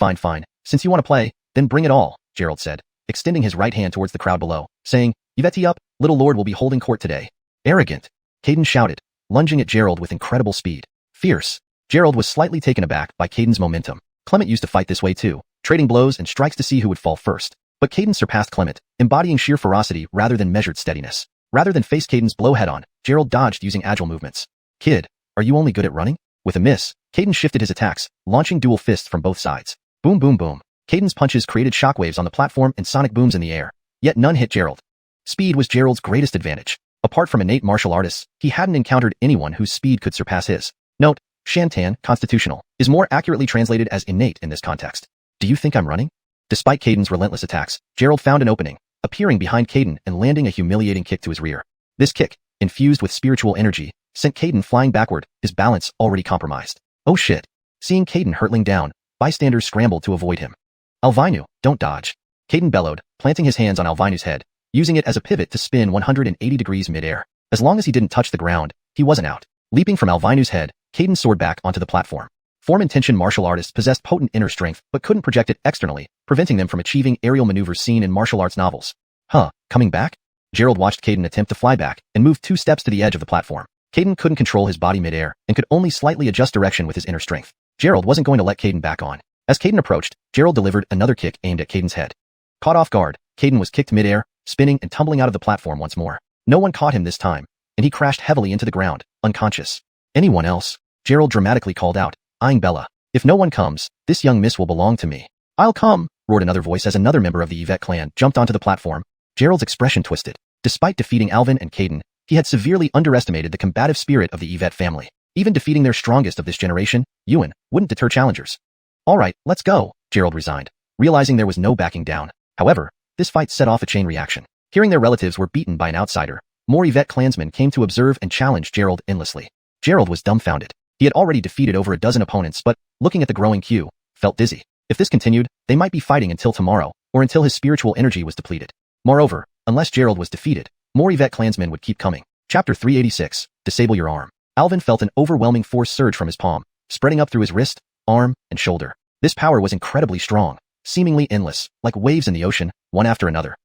Since you want to play, then bring it all, Gerald said, extending his right hand towards the crowd below, saying, Yvette up, little lord will be holding court today. Arrogant. Caden shouted, lunging at Gerald with incredible speed. Fierce. Gerald was slightly taken aback by Caden's momentum. Clement used to fight this way too, trading blows and strikes to see who would fall first. But Caden surpassed Clement, embodying sheer ferocity rather than measured steadiness. Rather than face Caden's blow head-on, Gerald dodged using agile movements. Kid, are you only good at running? With a miss, Caden shifted his attacks, launching dual fists from both sides. Boom boom boom. Caden's punches created shockwaves on the platform and sonic booms in the air. Yet none hit Gerald. Speed was Gerald's greatest advantage. Apart from innate martial artists, he hadn't encountered anyone whose speed could surpass his. Note, Shantan, constitutional, is more accurately translated as innate in this context. Do you think I'm running? Despite Caden's relentless attacks, Gerald found an opening, appearing behind Caden and landing a humiliating kick to his rear. This kick, infused with spiritual energy, sent Caden flying backward, his balance already compromised. Oh shit. Seeing Caden hurtling down, bystanders scrambled to avoid him. Alvinu, don't dodge. Caden bellowed, planting his hands on Alvinu's head, using it as a pivot to spin 180 degrees mid-air. As long as he didn't touch the ground, he wasn't out. Leaping from Alvinu's head, Caden soared back onto the platform. Form-intention martial artists possessed potent inner strength but couldn't project it externally, preventing them from achieving aerial maneuvers seen in martial arts novels. Coming back? Gerald watched Caden attempt to fly back and moved 2 steps to the edge of the platform. Caden couldn't control his body mid-air and could only slightly adjust direction with his inner strength. Gerald wasn't going to let Caden back on. As Caden approached, Gerald delivered another kick aimed at Caden's head. Caught off guard, Caden was kicked mid-air, spinning and tumbling out of the platform once more. No one caught him this time, and he crashed heavily into the ground, unconscious. Anyone else? Gerald dramatically called out, eyeing Bella. If no one comes, this young miss will belong to me. I'll come, roared another voice as another member of the Yvette clan jumped onto the platform. Gerald's expression twisted. Despite defeating Alvin and Caden, he had severely underestimated the combative spirit of the Yvette family. Even defeating their strongest of this generation, Yuan, wouldn't deter challengers. All right, let's go, Gerald resigned, realizing there was no backing down. However, this fight set off a chain reaction. Hearing their relatives were beaten by an outsider, more Yvette clansmen came to observe and challenge Gerald endlessly. Gerald was dumbfounded. He had already defeated over a dozen opponents but, looking at the growing queue, felt dizzy. If this continued, they might be fighting until tomorrow, or until his spiritual energy was depleted. Moreover, unless Gerald was defeated, more Yvette clansmen would keep coming. Chapter 386, Disable Your Arm. Alvin felt an overwhelming force surge from his palm, spreading up through his wrist, arm, and shoulder. This power was incredibly strong, seemingly endless, like waves in the ocean, one after another.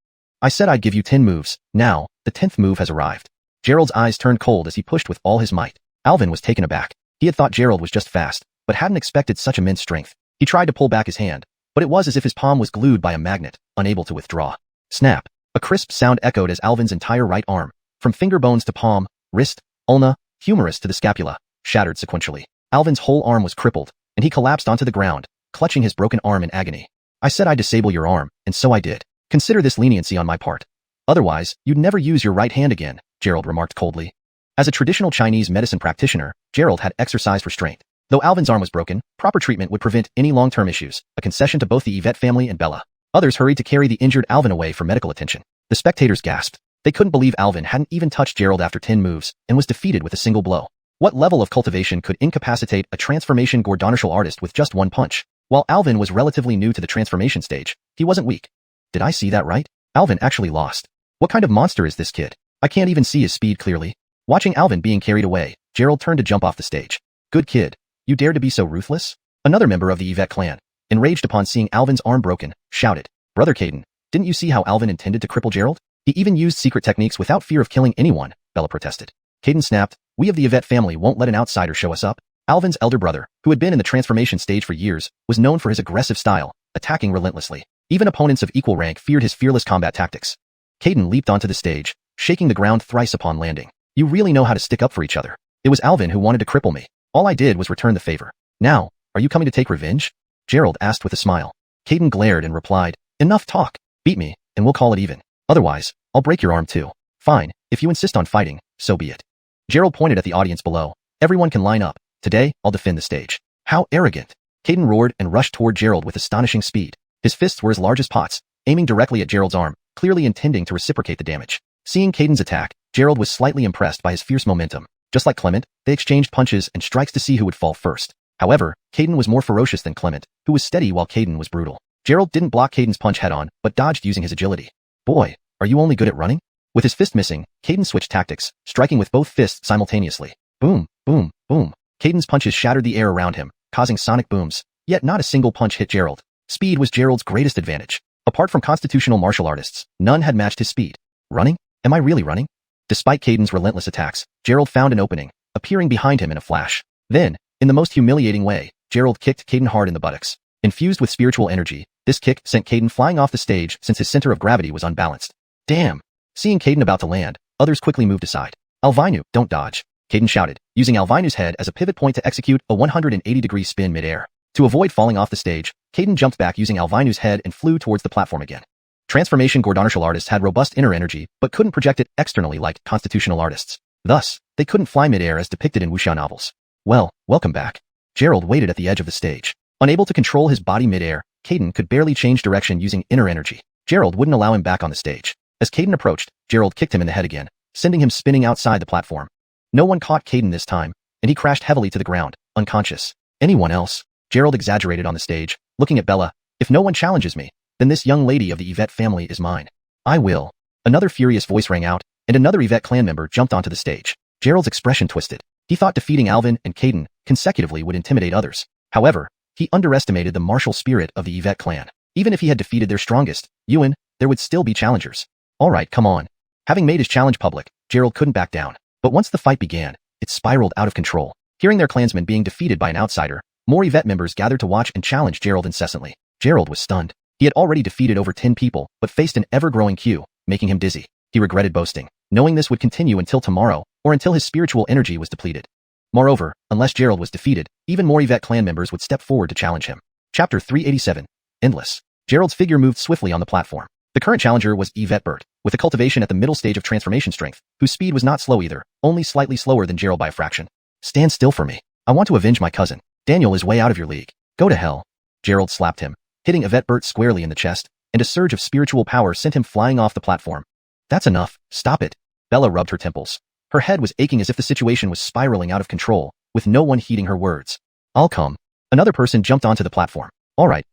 I said I'd give you 10 moves. Now, the 10th move has arrived. Gerald's eyes turned cold as he pushed with all his might. Alvin was taken aback. He had thought Gerald was just fast, but hadn't expected such immense strength. He tried to pull back his hand, but it was as if his palm was glued by a magnet, unable to withdraw. Snap. A crisp sound echoed as Alvin's entire right arm, from finger bones to palm, wrist, ulna, humerus to the scapula, shattered sequentially. Alvin's whole arm was crippled, and he collapsed onto the ground, clutching his broken arm in agony. I said I'd disable your arm, and so I did. Consider this leniency on my part. Otherwise, you'd never use your right hand again, Gerald remarked coldly. As a traditional Chinese medicine practitioner, Gerald had exercised restraint. Though Alvin's arm was broken, proper treatment would prevent any long-term issues, a concession to both the Yvette family and Bella. Others hurried to carry the injured Alvin away for medical attention. The spectators gasped. They couldn't believe Alvin hadn't even touched Gerald after 10 moves, and was defeated with a single blow. What level of cultivation could incapacitate a transformation Gordonishal artist with just one punch? While Alvin was relatively new to the transformation stage, he wasn't weak. Did I see that right? Alvin actually lost. What kind of monster is this kid? I can't even see his speed clearly. Watching Alvin being carried away, Gerald turned to jump off the stage. Good kid. You dare to be so ruthless? Another member of the Yvette clan, enraged upon seeing Alvin's arm broken, shouted. Brother Caden, didn't you see how Alvin intended to cripple Gerald? He even used secret techniques without fear of killing anyone, Bella protested. Caden snapped. We of the Yvette family won't let an outsider show us up. Alvin's elder brother, who had been in the transformation stage for years, was known for his aggressive style, attacking relentlessly. Even opponents of equal rank feared his fearless combat tactics. Caden leaped onto the stage, shaking the ground thrice upon landing. You really know how to stick up for each other. It was Alvin who wanted to cripple me. All I did was return the favor. Now, are you coming to take revenge? Gerald asked with a smile. Caden glared and replied, Enough talk. Beat me, and we'll call it even. Otherwise, I'll break your arm too. Fine, if you insist on fighting, so be it. Gerald pointed at the audience below. Everyone can line up. Today, I'll defend the stage. How arrogant. Caden roared and rushed toward Gerald with astonishing speed. His fists were as large as pots, aiming directly at Gerald's arm, clearly intending to reciprocate the damage. Seeing Caden's attack, Gerald was slightly impressed by his fierce momentum. Just like Clement, they exchanged punches and strikes to see who would fall first. However, Caden was more ferocious than Clement, who was steady while Caden was brutal. Gerald didn't block Caden's punch head-on, but dodged using his agility. Boy, are you only good at running? With his fist missing, Caden switched tactics, striking with both fists simultaneously. Boom, boom, boom. Caden's punches shattered the air around him, causing sonic booms, yet not a single punch hit Gerald. Speed was Gerald's greatest advantage. Apart from constitutional martial artists, none had matched his speed. Running? Am I really running? Despite Caden's relentless attacks, Gerald found an opening, appearing behind him in a flash. Then, in the most humiliating way, Gerald kicked Caden hard in the buttocks. Infused with spiritual energy, this kick sent Caden flying off the stage since his center of gravity was unbalanced. Damn! Seeing Caden about to land, others quickly moved aside. Alvinu, don't dodge. Caden shouted, using Alvinu's head as a pivot point to execute a 180-degree spin mid-air. To avoid falling off the stage, Caden jumped back using Alvinu's head and flew towards the platform again. Transformation martial artists had robust inner energy, but couldn't project it externally like constitutional artists. Thus, they couldn't fly mid-air as depicted in wuxia novels. Well, welcome back. Gerald waited at the edge of the stage. Unable to control his body mid-air, Caden could barely change direction using inner energy. Gerald wouldn't allow him back on the stage. As Caden approached, Gerald kicked him in the head again, sending him spinning outside the platform. No one caught Caden this time, and he crashed heavily to the ground, unconscious. Anyone else? Gerald exaggerated on the stage, looking at Bella. If no one challenges me, then this young lady of the Yvette family is mine. I will. Another furious voice rang out, and another Yvette clan member jumped onto the stage. Gerald's expression twisted. He thought defeating Alvin and Caden consecutively would intimidate others. However, he underestimated the martial spirit of the Yvette clan. Even if he had defeated their strongest, Yuan, there would still be challengers. Alright, come on. Having made his challenge public, Gerald couldn't back down. But once the fight began, it spiraled out of control. Hearing their clansmen being defeated by an outsider, more Yvette members gathered to watch and challenge Gerald incessantly. Gerald was stunned. He had already defeated over 10 people, but faced an ever-growing queue, making him dizzy. He regretted boasting, knowing this would continue until tomorrow, or until his spiritual energy was depleted. Moreover, unless Gerald was defeated, even more Yvette clan members would step forward to challenge him. Chapter 387. Endless. Gerald's figure moved swiftly on the platform. The current challenger was Yvette Burt, with a cultivation at the middle stage of transformation strength, whose speed was not slow either, only slightly slower than Gerald by a fraction. Stand still for me. I want to avenge my cousin. Daniel is way out of your league. Go to hell. Gerald slapped him, hitting Yvette Burt squarely in the chest, and a surge of spiritual power sent him flying off the platform. That's enough. Stop it. Bella rubbed her temples. Her head was aching as if the situation was spiraling out of control, with no one heeding her words. I'll come. Another person jumped onto the platform. Alright,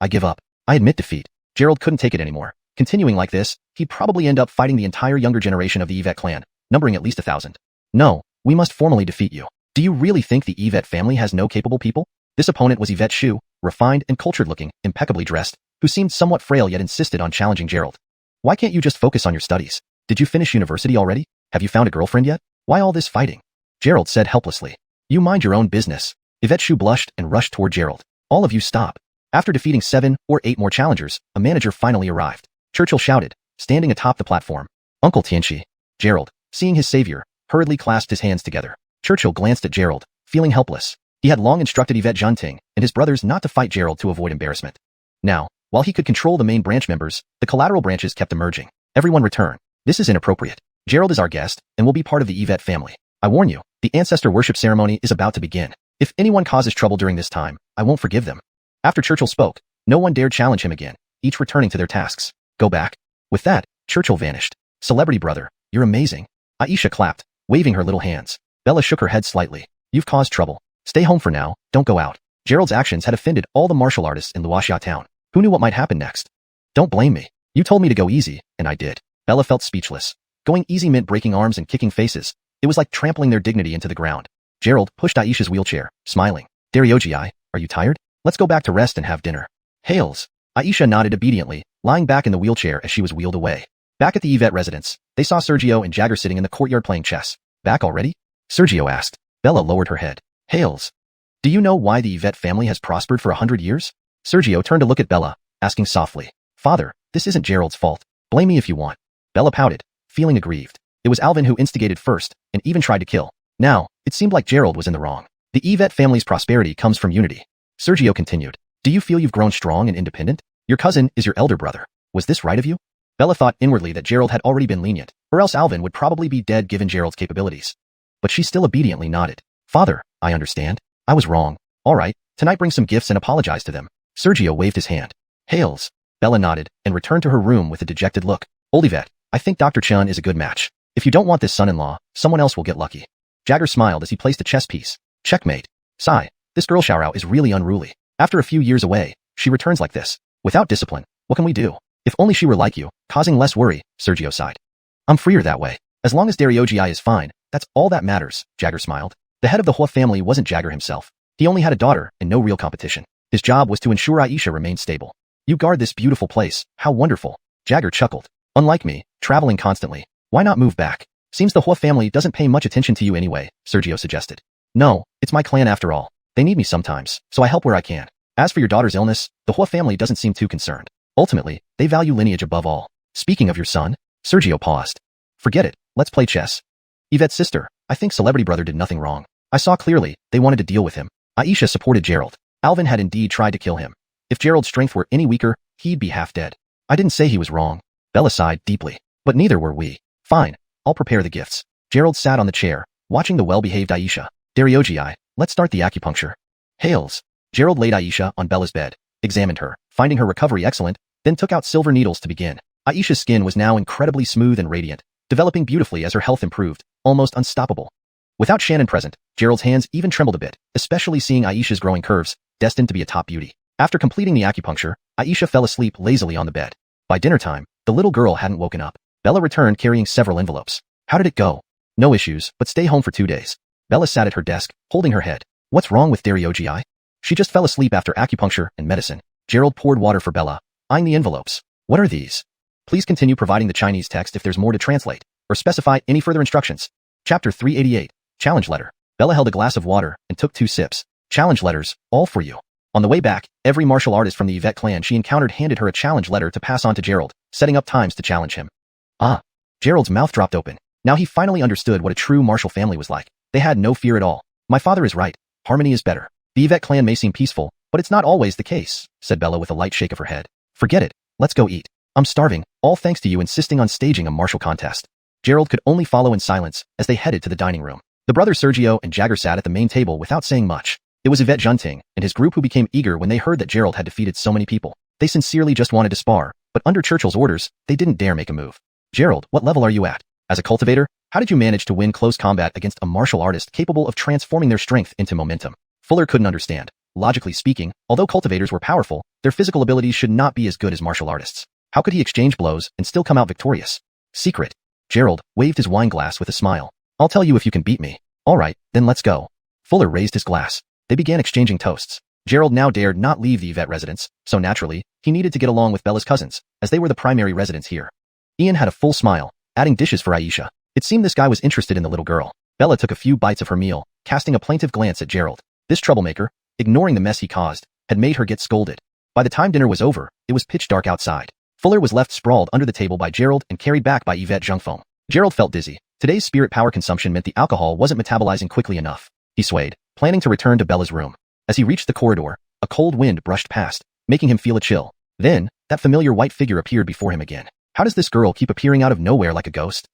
I give up. I admit defeat. Gerald couldn't take it anymore. Continuing like this, he'd probably end up fighting the entire younger generation of the Yvette clan, numbering at least 1,000. No, we must formally defeat you. Do you really think the Yvette family has no capable people? This opponent was Yvette Shu, refined and cultured-looking, impeccably dressed, who seemed somewhat frail yet insisted on challenging Gerald. Why can't you just focus on your studies? Did you finish university already? Have you found a girlfriend yet? Why all this fighting? Gerald said helplessly. You mind your own business. Yvette Shu blushed and rushed toward Gerald. All of you stop. After defeating 7 or 8 more challengers, a manager finally arrived. Churchill shouted, standing atop the platform. Uncle Tianchi. Gerald, seeing his savior, hurriedly clasped his hands together. Churchill glanced at Gerald, feeling helpless. He had long instructed Yvette Zhanting and his brothers not to fight Gerald to avoid embarrassment. Now, while he could control the main branch members, the collateral branches kept emerging. Everyone return. This is inappropriate. Gerald is our guest and will be part of the Yvette family. I warn you, the ancestor worship ceremony is about to begin. If anyone causes trouble during this time, I won't forgive them. After Churchill spoke, no one dared challenge him again, each returning to their tasks. Go back. With that, Churchill vanished. Celebrity brother, you're amazing. Aisha clapped, waving her little hands. Bella shook her head slightly. You've caused trouble. Stay home for now, don't go out. Gerald's actions had offended all the martial artists in Luoxia town. Who knew what might happen next? Don't blame me. You told me to go easy, and I did. Bella felt speechless. Going easy meant breaking arms and kicking faces. It was like trampling their dignity into the ground. Gerald pushed Aisha's wheelchair, smiling. Darioji, are you tired? Let's go back to rest and have dinner. Hails. Aisha nodded obediently, lying back in the wheelchair as she was wheeled away. Back at the Yvette residence, they saw Sergio and Jagger sitting in the courtyard playing chess. Back already? Sergio asked. Bella lowered her head. Hails. Do you know why the Yvette family has prospered for 100 years? Sergio turned to look at Bella, asking softly. Father, this isn't Gerald's fault. Blame me if you want. Bella pouted, feeling aggrieved. It was Alvin who instigated first, and even tried to kill. Now, it seemed like Gerald was in the wrong. The Yvette family's prosperity comes from unity. Sergio continued. Do you feel you've grown strong and independent? Your cousin is your elder brother. Was this right of you? Bella thought inwardly that Gerald had already been lenient, or else Alvin would probably be dead given Gerald's capabilities. But she still obediently nodded. Father, I understand. I was wrong. All right, tonight bring some gifts and apologize to them. Sergio waved his hand. Hails. Bella nodded and returned to her room with a dejected look. Old Yvette, I think Dr. Chun is a good match. If you don't want this son-in-law, someone else will get lucky. Jagger smiled as he placed a chess piece. Checkmate. Sigh. This girl Xiaorao is really unruly. After a few years away, she returns like this. Without discipline, what can we do? If only she were like you, causing less worry, Sergio sighed. I'm freer that way. As long as Dariogi is fine, that's all that matters, Jagger smiled. The head of the Hua family wasn't Jagger himself. He only had a daughter and no real competition. His job was to ensure Aisha remained stable. You guard this beautiful place, how wonderful. Jagger chuckled. Unlike me, traveling constantly. Why not move back? Seems the Hua family doesn't pay much attention to you anyway, Sergio suggested. No, it's my clan after all. They need me sometimes, so I help where I can. As for your daughter's illness, the Hua family doesn't seem too concerned. Ultimately, they value lineage above all. Speaking of your son, Sergio paused. Forget it, let's play chess. Yvette's sister, I think Celebrity Brother did nothing wrong. I saw clearly, they wanted to deal with him. Aisha supported Gerald. Alvin had indeed tried to kill him. If Gerald's strength were any weaker, he'd be half dead. I didn't say he was wrong. Bella sighed deeply. But neither were we. Fine, I'll prepare the gifts. Gerald sat on the chair, watching the well-behaved Aisha. Dariogi, let's start the acupuncture. Hails. Gerald laid Aisha on Bella's bed, examined her, finding her recovery excellent, then took out silver needles to begin. Aisha's skin was now incredibly smooth and radiant, developing beautifully as her health improved, almost unstoppable. Without Shannon present, Gerald's hands even trembled a bit, especially seeing Aisha's growing curves, destined to be a top beauty. After completing the acupuncture, Aisha fell asleep lazily on the bed. By dinner time, the little girl hadn't woken up. Bella returned carrying several envelopes. How did it go? No issues, but stay home for 2 days. Bella sat at her desk, holding her head. What's wrong with Dariogi? She just fell asleep after acupuncture and medicine. Gerald poured water for Bella, eyeing the envelopes. What are these? Please continue providing the Chinese text if there's more to translate, or specify any further instructions. Chapter 388, Challenge Letter. Bella held a glass of water and took 2 sips. Challenge letters, all for you. On the way back, every martial artist from the Yvette clan she encountered handed her a challenge letter to pass on to Gerald, setting up times to challenge him. Ah. Gerald's mouth dropped open. Now he finally understood what a true martial family was like. They had no fear at all. My father is right. Harmony is better. The Yvette clan may seem peaceful, but it's not always the case, said Bella with a light shake of her head. Forget it. Let's go eat. I'm starving, all thanks to you insisting on staging a martial contest. Gerald could only follow in silence as they headed to the dining room. The brothers Sergio and Jagger sat at the main table without saying much. It was Yvette Junting and his group who became eager when they heard that Gerald had defeated so many people. They sincerely just wanted to spar, but under Churchill's orders, they didn't dare make a move. Gerald, what level are you at? As a cultivator, how did you manage to win close combat against a martial artist capable of transforming their strength into momentum? Fuller couldn't understand. Logically speaking, although cultivators were powerful, their physical abilities should not be as good as martial artists. How could he exchange blows and still come out victorious? Secret. Gerald waved his wine glass with a smile. I'll tell you if you can beat me. All right, then let's go. Fuller raised his glass. They began exchanging toasts. Gerald now dared not leave the Yvette residence, so naturally, he needed to get along with Bella's cousins, as they were the primary residents here. Ian had a full smile, adding dishes for Aisha. It seemed this guy was interested in the little girl. Bella took a few bites of her meal, casting a plaintive glance at Gerald. This troublemaker, ignoring the mess he caused, had made her get scolded. By the time dinner was over, it was pitch dark outside. Fuller was left sprawled under the table by Gerald and carried back by Yvette Jungfoam. Gerald felt dizzy. Today's spirit power consumption meant the alcohol wasn't metabolizing quickly enough. He swayed, planning to return to Bella's room. As he reached the corridor, a cold wind brushed past, making him feel a chill. Then, that familiar white figure appeared before him again. How does this girl keep appearing out of nowhere like a ghost?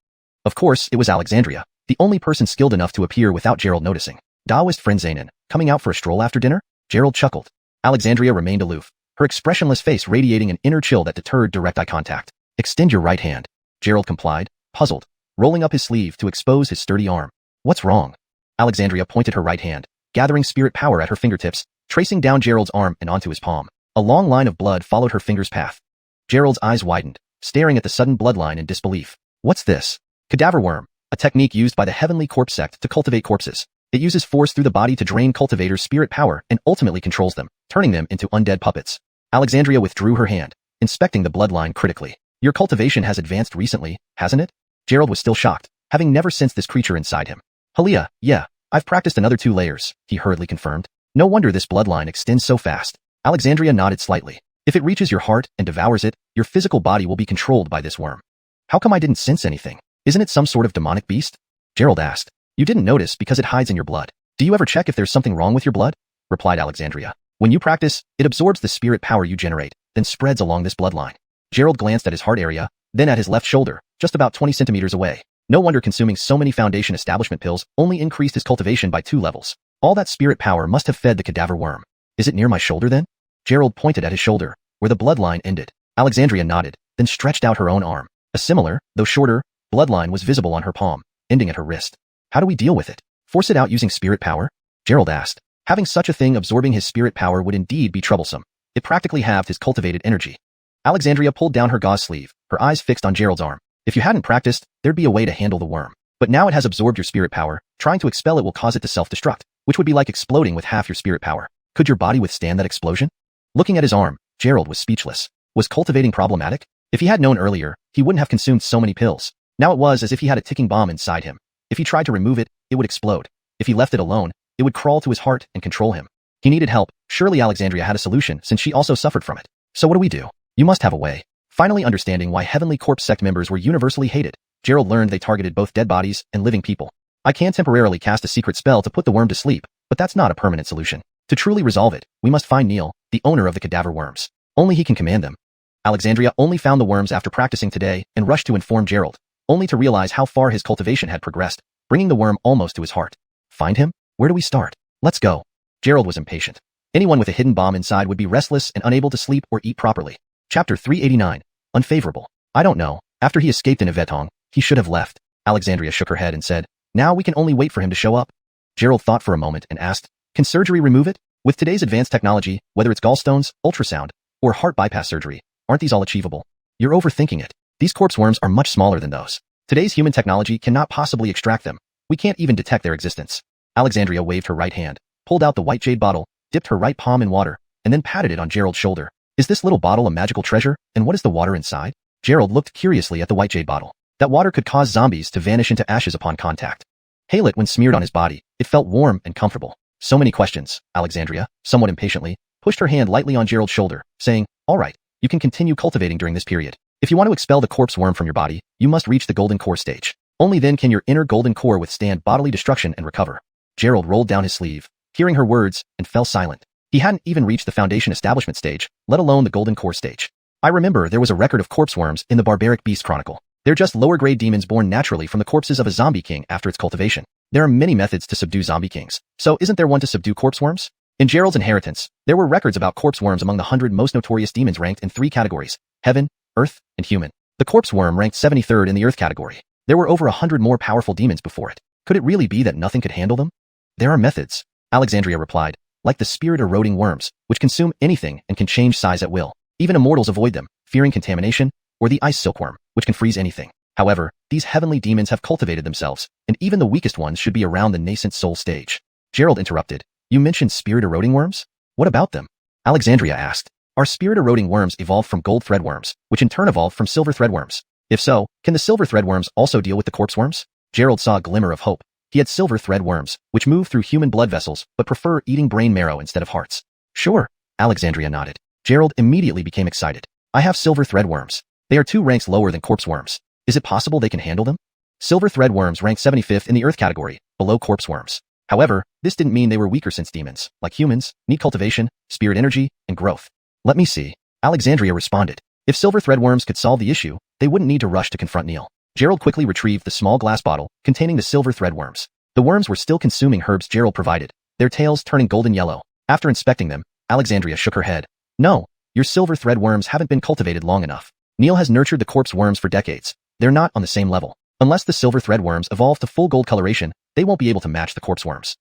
Of course, it was Alexandria, the only person skilled enough to appear without Gerald noticing. Taoist friend Zainan, coming out for a stroll after dinner? Gerald chuckled. Alexandria remained aloof, her expressionless face radiating an inner chill that deterred direct eye contact. Extend your right hand. Gerald complied, puzzled, rolling up his sleeve to expose his sturdy arm. What's wrong? Alexandria pointed her right hand, gathering spirit power at her fingertips, tracing down Gerald's arm and onto his palm. A long line of blood followed her finger's path. Gerald's eyes widened, staring at the sudden bloodline in disbelief. What's this? Cadaver worm, a technique used by the Heavenly Corpse sect to cultivate corpses. It uses force through the body to drain cultivators' spirit power and ultimately controls them, turning them into undead puppets. Alexandria withdrew her hand, inspecting the bloodline critically. Your cultivation has advanced recently, hasn't it? Gerald was still shocked, having never sensed this creature inside him. Halia, yeah, I've practiced another 2 layers, he hurriedly confirmed. No wonder this bloodline extends so fast. Alexandria nodded slightly. If it reaches your heart and devours it, your physical body will be controlled by this worm. How come I didn't sense anything? Isn't it some sort of demonic beast? Gerald asked. You didn't notice because it hides in your blood. Do you ever check if there's something wrong with your blood? Replied Alexandria. When you practice, it absorbs the spirit power you generate, then spreads along this bloodline. Gerald glanced at his heart area, then at his left shoulder, just about 20 centimeters away. No wonder consuming so many foundation establishment pills only increased his cultivation by 2 levels. All that spirit power must have fed the cadaver worm. Is it near my shoulder then? Gerald pointed at his shoulder, where the bloodline ended. Alexandria nodded, then stretched out her own arm. A similar, though shorter, bloodline was visible on her palm, ending at her wrist. How do we deal with it? Force it out using spirit power? Gerald asked. Having such a thing absorbing his spirit power would indeed be troublesome. It practically halved his cultivated energy. Alexandria pulled down her gauze sleeve, her eyes fixed on Gerald's arm. If you hadn't practiced, there'd be a way to handle the worm. But now it has absorbed your spirit power. Trying to expel it will cause it to self-destruct, which would be like exploding with half your spirit power. Could your body withstand that explosion? Looking at his arm, Gerald was speechless. Was cultivating problematic? If he had known earlier, he wouldn't have consumed so many pills. Now it was as if he had a ticking bomb inside him. If he tried to remove it, it would explode. If he left it alone, it would crawl to his heart and control him. He needed help. Surely Alexandria had a solution since she also suffered from it. So what do we do? You must have a way. Finally understanding why Heavenly Corpse sect members were universally hated, Gerald learned they targeted both dead bodies and living people. I can temporarily cast a secret spell to put the worm to sleep, but that's not a permanent solution. To truly resolve it, we must find Neil, the owner of the cadaver worms. Only he can command them. Alexandria only found the worms after practicing today and rushed to inform Gerald, only to realize how far his cultivation had progressed, bringing the worm almost to his heart. Find him? Where do we start? Let's go. Gerald was impatient. Anyone with a hidden bomb inside would be restless and unable to sleep or eat properly. Chapter 389. Unfavorable. I don't know. After he escaped in Ivetong, he should have left. Alexandria shook her head and said, now we can only wait for him to show up. Gerald thought for a moment and asked, can surgery remove it? With today's advanced technology, whether it's gallstones, ultrasound, or heart bypass surgery, aren't these all achievable? You're overthinking it. These corpse worms are much smaller than those. Today's human technology cannot possibly extract them. We can't even detect their existence. Alexandria waved her right hand, pulled out the white jade bottle, dipped her right palm in water, and then patted it on Gerald's shoulder. Is this little bottle a magical treasure, and what is the water inside? Gerald looked curiously at the white jade bottle. That water could cause zombies to vanish into ashes upon contact. Hail it when smeared on his body. It felt warm and comfortable. So many questions. Alexandria, somewhat impatiently, pushed her hand lightly on Gerald's shoulder, saying, all right, you can continue cultivating during this period. If you want to expel the corpse worm from your body, you must reach the golden core stage. Only then can your inner golden core withstand bodily destruction and recover. Gerald rolled down his sleeve, hearing her words, and fell silent. He hadn't even reached the foundation establishment stage, let alone the golden core stage. I remember there was a record of corpse worms in the Barbaric Beast Chronicle. They're just lower-grade demons born naturally from the corpses of a zombie king after its cultivation. There are many methods to subdue zombie kings, so isn't there one to subdue corpse worms? In Gerald's inheritance, there were records about corpse worms among the 100 most notorious demons ranked in 3 categories: heaven, earth, and human. The corpse worm ranked 73rd in the earth category. There were over 100 more powerful demons before it. Could it really be that nothing could handle them? There are methods, Alexandria replied, like the spirit-eroding worms, which consume anything and can change size at will. Even immortals avoid them, fearing contamination, or the ice silkworm, which can freeze anything. However, these heavenly demons have cultivated themselves, and even the weakest ones should be around the nascent soul stage. Gerald interrupted. You mentioned spirit-eroding worms? What about them? Alexandria asked. Are spirit-eroding worms evolved from gold threadworms, which in turn evolved from silver threadworms? If so, can the silver threadworms also deal with the corpse worms? Gerald saw a glimmer of hope. He had silver threadworms, which move through human blood vessels but prefer eating brain marrow instead of hearts. Sure, Alexandria nodded. Gerald immediately became excited. I have silver threadworms. They are 2 ranks lower than corpse worms. Is it possible they can handle them? Silver threadworms rank 75th in the earth category, below corpse worms. However, this didn't mean they were weaker since demons, like humans, need cultivation, spirit energy, and growth. Let me see. Alexandria responded. If silver threadworms could solve the issue, they wouldn't need to rush to confront Neil. Gerald quickly retrieved the small glass bottle containing the silver threadworms. The worms were still consuming herbs Gerald provided, their tails turning golden yellow. After inspecting them, Alexandria shook her head. No, your silver threadworms haven't been cultivated long enough. Neil has nurtured the corpse worms for decades. They're not on the same level. Unless the silver threadworms evolve to full gold coloration, they won't be able to match the corpse worms.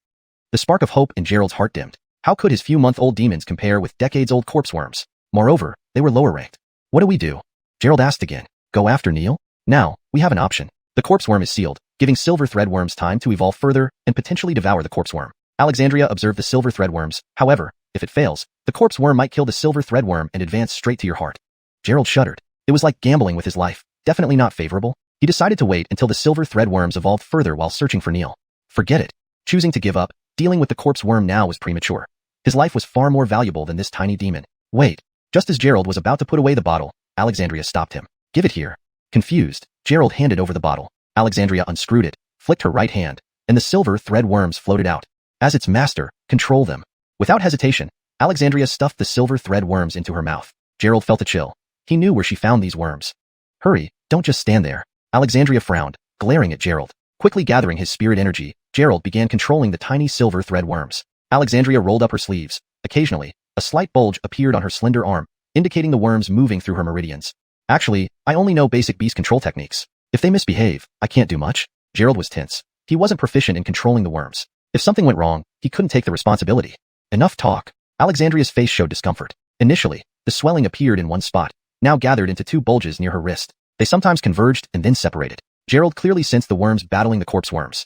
The spark of hope in Gerald's heart dimmed. How could his few-month-old demons compare with decades-old corpse worms? Moreover, they were lower ranked. What do we do? Gerald asked again. Go after Neil? Now, we have an option. The corpse worm is sealed, giving silver threadworms time to evolve further and potentially devour the corpse worm. Alexandria observed the silver threadworms. However, if it fails, the corpse worm might kill the silver threadworm and advance straight to your heart. Gerald shuddered. It was like gambling with his life. Definitely not favorable. He decided to wait until the silver threadworms evolved further while searching for Neil. Forget it. Choosing to give up, dealing with the corpse worm now was premature. His life was far more valuable than this tiny demon. Wait. Just as Gerald was about to put away the bottle, Alexandria stopped him. Give it here. Confused, Gerald handed over the bottle. Alexandria unscrewed it, flicked her right hand, and the silver threadworms floated out. As its master, control them. Without hesitation, Alexandria stuffed the silver threadworms into her mouth. Gerald felt a chill. He knew where she found these worms. Hurry, don't just stand there. Alexandria frowned, glaring at Gerald. Quickly gathering his spirit energy, Gerald began controlling the tiny silver threadworms. Alexandria rolled up her sleeves. Occasionally, a slight bulge appeared on her slender arm, indicating the worms moving through her meridians. Actually, I only know basic beast control techniques. If they misbehave, I can't do much. Gerald was tense. He wasn't proficient in controlling the worms. If something went wrong, he couldn't take the responsibility. Enough talk. Alexandria's face showed discomfort. Initially, the swelling appeared in one spot, now gathered into two bulges near her wrist. They sometimes converged and then separated. Gerald clearly sensed the worms battling the corpse worms.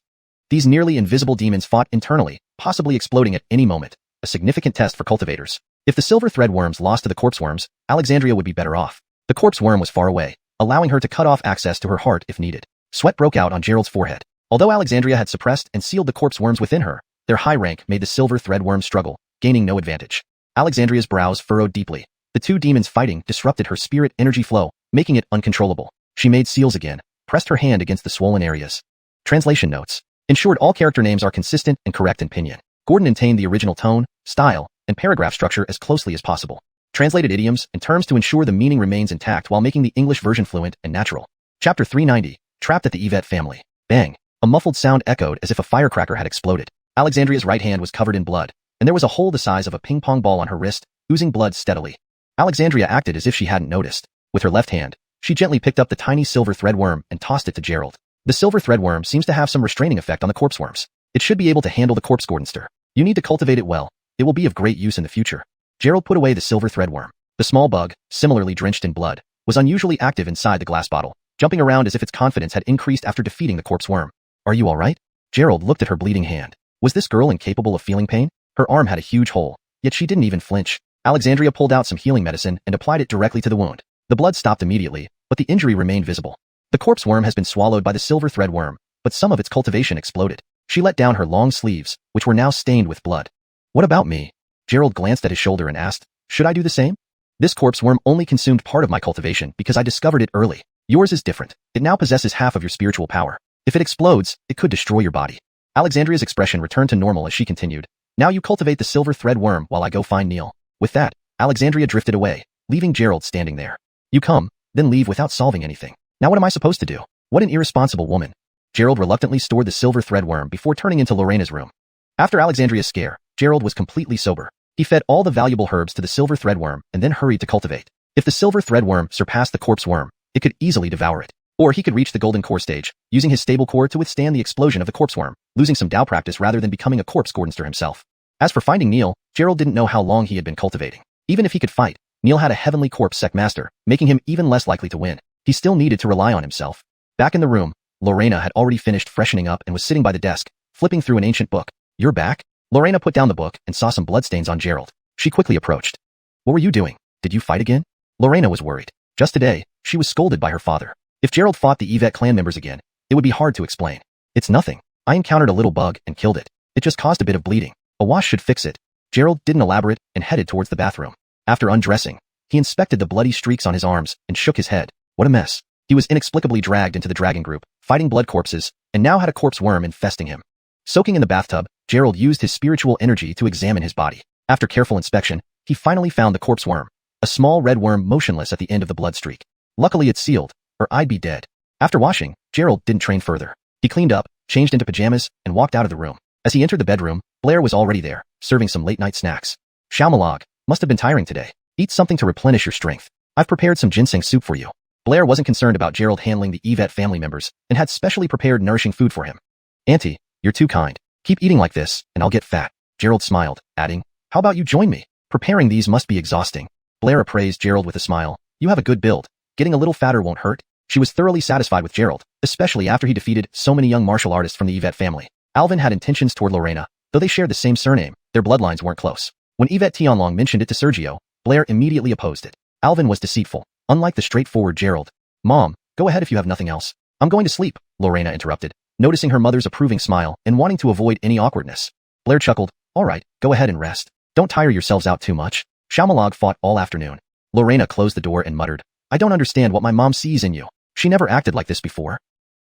These nearly invisible demons fought internally, possibly exploding at any moment, a significant test for cultivators. If the silver thread worms lost to the corpse worms, Alexandria would be better off. The corpse worm was far away, allowing her to cut off access to her heart if needed. Sweat broke out on Gerald's forehead. Although Alexandria had suppressed and sealed the corpse worms within her, their high rank made the silver thread worms struggle, gaining no advantage. Alexandria's brows furrowed deeply. The two demons fighting disrupted her spirit energy flow, making it uncontrollable. She made seals again, pressed her hand against the swollen areas. Translation notes. Ensured all character names are consistent and correct in pinyin. Gordon maintained the original tone, style, and paragraph structure as closely as possible. Translated idioms and terms to ensure the meaning remains intact while making the English version fluent and natural. Chapter 390. Trapped at the Yvette family. Bang. A muffled sound echoed as if a firecracker had exploded. Alexandria's right hand was covered in blood, and there was a hole the size of a ping-pong ball on her wrist, oozing blood steadily. Alexandria acted as if she hadn't noticed. With her left hand, she gently picked up the tiny silver thread worm and tossed it to Gerald. The silver thread worm seems to have some restraining effect on the corpse worms. It should be able to handle the corpse Gordonster. You need to cultivate it well. It will be of great use in the future. Gerald put away the silver thread worm. The small bug, similarly drenched in blood, was unusually active inside the glass bottle, jumping around as if its confidence had increased after defeating the corpse worm. Are you all right? Gerald looked at her bleeding hand. Was this girl incapable of feeling pain? Her arm had a huge hole, yet she didn't even flinch. Alexandria pulled out some healing medicine and applied it directly to the wound. The blood stopped immediately, but the injury remained visible. The corpse worm has been swallowed by the silver thread worm, but some of its cultivation exploded. She let down her long sleeves, which were now stained with blood. What about me? Gerald glanced at his shoulder and asked, should I do the same? This corpse worm only consumed part of my cultivation because I discovered it early. Yours is different. It now possesses half of your spiritual power. If it explodes, it could destroy your body. Alexandria's expression returned to normal as she continued. Now you cultivate the silver thread worm while I go find Neil. With that, Alexandria drifted away, leaving Gerald standing there. You come, then leave without solving anything. Now what am I supposed to do? What an irresponsible woman. Gerald reluctantly stored the silver thread worm before turning into Lorena's room. After Alexandria's scare, Gerald was completely sober. He fed all the valuable herbs to the silver thread worm and then hurried to cultivate. If the silver thread worm surpassed the corpse worm, it could easily devour it. Or he could reach the golden core stage, using his stable core to withstand the explosion of the corpse worm, losing some Dao practice rather than becoming a corpse Gordonster himself. As for finding Neil, Gerald didn't know how long he had been cultivating. Even if he could fight, Neil had a heavenly corpse sect master, making him even less likely to win. He still needed to rely on himself. Back in the room, Lorena had already finished freshening up and was sitting by the desk, flipping through an ancient book. You're back? Lorena put down the book and saw some bloodstains on Gerald. She quickly approached. What were you doing? Did you fight again? Lorena was worried. Just today, she was scolded by her father. If Gerald fought the Yvette clan members again, it would be hard to explain. It's nothing. I encountered a little bug and killed it. It just caused a bit of bleeding. A wash should fix it. Gerald didn't elaborate and headed towards the bathroom. After undressing, he inspected the bloody streaks on his arms and shook his head. What a mess. He was inexplicably dragged into the dragon group, fighting blood corpses, and now had a corpse worm infesting him. Soaking in the bathtub, Gerald used his spiritual energy to examine his body. After careful inspection, he finally found the corpse worm, a small red worm motionless at the end of the blood streak. Luckily it's sealed, or I'd be dead. After washing, Gerald didn't train further. He cleaned up, changed into pajamas, and walked out of the room. As he entered the bedroom, Blair was already there, serving some late-night snacks. Xiao must have been tiring today. Eat something to replenish your strength. I've prepared some ginseng soup for you. Blair wasn't concerned about Gerald handling the Yvette family members and had specially prepared nourishing food for him. Auntie, you're too kind. Keep eating like this, and I'll get fat. Gerald smiled, adding, how about you join me? Preparing these must be exhausting. Blair appraised Gerald with a smile. You have a good build. Getting a little fatter won't hurt. She was thoroughly satisfied with Gerald, especially after he defeated so many young martial artists from the Yvette family. Alvin had intentions toward Lorena, though they shared the same surname, their bloodlines weren't close. When Yvette Tianlong mentioned it to Sergio, Blair immediately opposed it. Alvin was deceitful, unlike the straightforward Gerald. Mom, go ahead if you have nothing else. I'm going to sleep, Lorena interrupted, noticing her mother's approving smile and wanting to avoid any awkwardness. Blair chuckled, all right, go ahead and rest. Don't tire yourselves out too much. Xiao fought all afternoon. Lorena closed the door and muttered, I don't understand what my mom sees in you. She never acted like this before.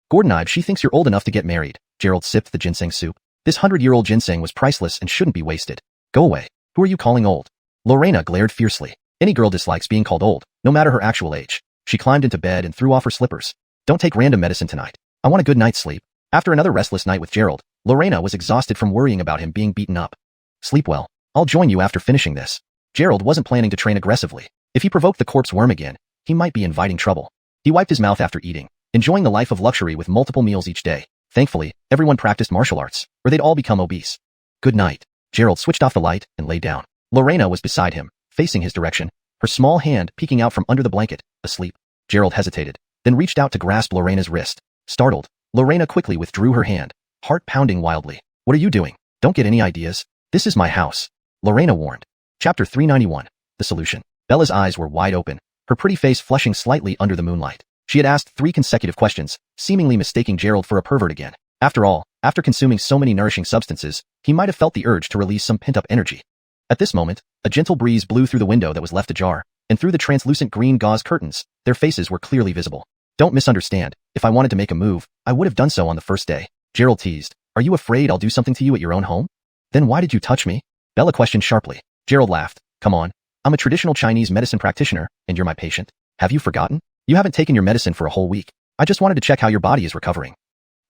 Gordon, she thinks you're old enough to get married. Gerald sipped the ginseng soup. This 100-year-old ginseng was priceless and shouldn't be wasted. Go away. Who are you calling old? Lorena glared fiercely. Any girl dislikes being called old, no matter her actual age. She climbed into bed and threw off her slippers. Don't take random medicine tonight. I want a good night's sleep. After another restless night with Gerald, Lorena was exhausted from worrying about him being beaten up. Sleep well. I'll join you after finishing this. Gerald wasn't planning to train aggressively. If he provoked the corpse worm again, he might be inviting trouble. He wiped his mouth after eating, enjoying the life of luxury with multiple meals each day. Thankfully, everyone practiced martial arts, or they'd all become obese. Good night. Gerald switched off the light and lay down. Lorena was beside him, facing his direction, her small hand peeking out from under the blanket, asleep. Gerald hesitated, then reached out to grasp Lorena's wrist. Startled, Lorena quickly withdrew her hand, heart pounding wildly. What are you doing? Don't get any ideas. This is my house. Lorena warned. Chapter 391. The Solution. Bella's eyes were wide open, her pretty face flushing slightly under the moonlight. She had asked 3 consecutive questions, seemingly mistaking Gerald for a pervert again. After all, after consuming so many nourishing substances, he might have felt the urge to release some pent-up energy. At this moment, a gentle breeze blew through the window that was left ajar, and through the translucent green gauze curtains, their faces were clearly visible. Don't misunderstand, if I wanted to make a move, I would have done so on the first day. Gerald teased. Are you afraid I'll do something to you at your own home? Then why did you touch me? Bella questioned sharply. Gerald laughed. Come on, I'm a traditional Chinese medicine practitioner, and you're my patient. Have you forgotten? You haven't taken your medicine for a whole week. I just wanted to check how your body is recovering.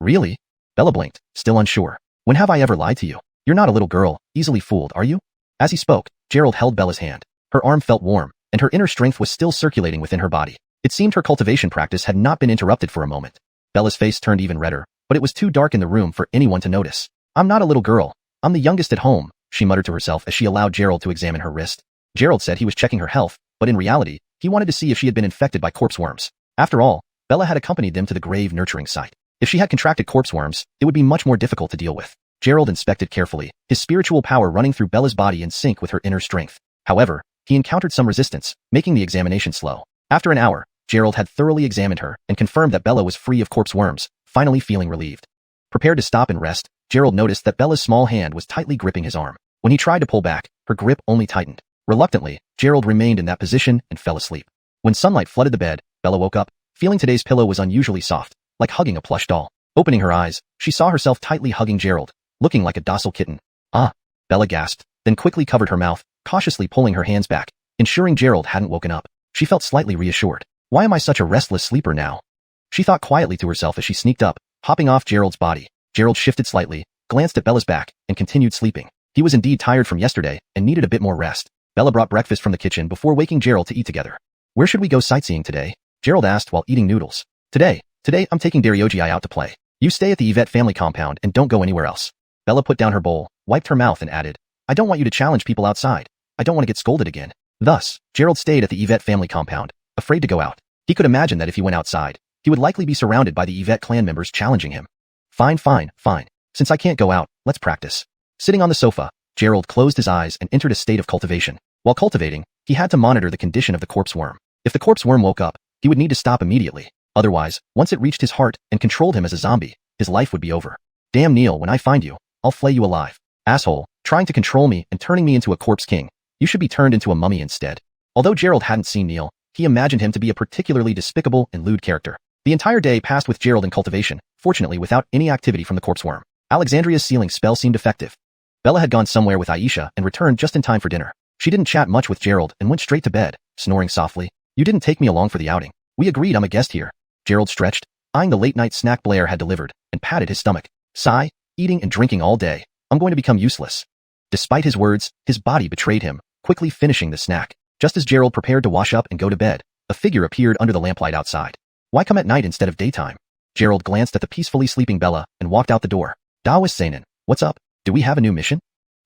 Really? Bella blinked, still unsure. When have I ever lied to you? You're not a little girl, easily fooled, are you? As he spoke, Gerald held Bella's hand. Her arm felt warm, and her inner strength was still circulating within her body. It seemed her cultivation practice had not been interrupted for a moment. Bella's face turned even redder, but it was too dark in the room for anyone to notice. I'm not a little girl. I'm the youngest at home, she muttered to herself as she allowed Gerald to examine her wrist. Gerald said he was checking her health, but in reality, he wanted to see if she had been infected by corpse worms. After all, Bella had accompanied them to the grave nurturing site. If she had contracted corpse worms, it would be much more difficult to deal with. Gerald inspected carefully, his spiritual power running through Bella's body in sync with her inner strength. However, he encountered some resistance, making the examination slow. After an hour, Gerald had thoroughly examined her and confirmed that Bella was free of corpse worms, finally feeling relieved. Prepared to stop and rest, Gerald noticed that Bella's small hand was tightly gripping his arm. When he tried to pull back, her grip only tightened. Reluctantly, Gerald remained in that position and fell asleep. When sunlight flooded the bed, Bella woke up, feeling today's pillow was unusually soft, like hugging a plush doll. Opening her eyes, she saw herself tightly hugging Gerald, looking like a docile kitten. Ah, Bella gasped, then quickly covered her mouth, cautiously pulling her hands back, ensuring Gerald hadn't woken up. She felt slightly reassured. Why am I such a restless sleeper now? She thought quietly to herself as she sneaked up, hopping off Gerald's body. Gerald shifted slightly, glanced at Bella's back, and continued sleeping. He was indeed tired from yesterday and needed a bit more rest. Bella brought breakfast from the kitchen before waking Gerald to eat together. Where should we go sightseeing today? Gerald asked while eating noodles. Today I'm taking Dariogi out to play. You stay at the Yvette family compound and don't go anywhere else. Bella put down her bowl, wiped her mouth and added, I don't want you to challenge people outside. I don't want to get scolded again. Thus, Gerald stayed at the Yvette family compound, afraid to go out. He could imagine that if he went outside, he would likely be surrounded by the Yvette clan members challenging him. Fine. Since I can't go out, let's practice. Sitting on the sofa, Gerald closed his eyes and entered a state of cultivation. While cultivating, he had to monitor the condition of the corpse worm. If the corpse worm woke up, he would need to stop immediately. Otherwise, once it reached his heart and controlled him as a zombie, his life would be over. Damn Neil, when I find you, I'll flay you alive. Asshole, trying to control me and turning me into a corpse king. You should be turned into a mummy instead. Although Gerald hadn't seen Neil, he imagined him to be a particularly despicable and lewd character. The entire day passed with Gerald in cultivation, fortunately without any activity from the corpse worm. Alexandria's sealing spell seemed effective. Bella had gone somewhere with Aisha and returned just in time for dinner. She didn't chat much with Gerald and went straight to bed, snoring softly. You didn't take me along for the outing. We agreed I'm a guest here. Gerald stretched, eyeing the late-night snack Blair had delivered, and patted his stomach. Sigh, eating and drinking all day. I'm going to become useless. Despite his words, his body betrayed him, quickly finishing the snack. Just as Gerald prepared to wash up and go to bed, a figure appeared under the lamplight outside. Why come at night instead of daytime? Gerald glanced at the peacefully sleeping Bella and walked out the door. Daoist Seinen, what's up? Do we have a new mission?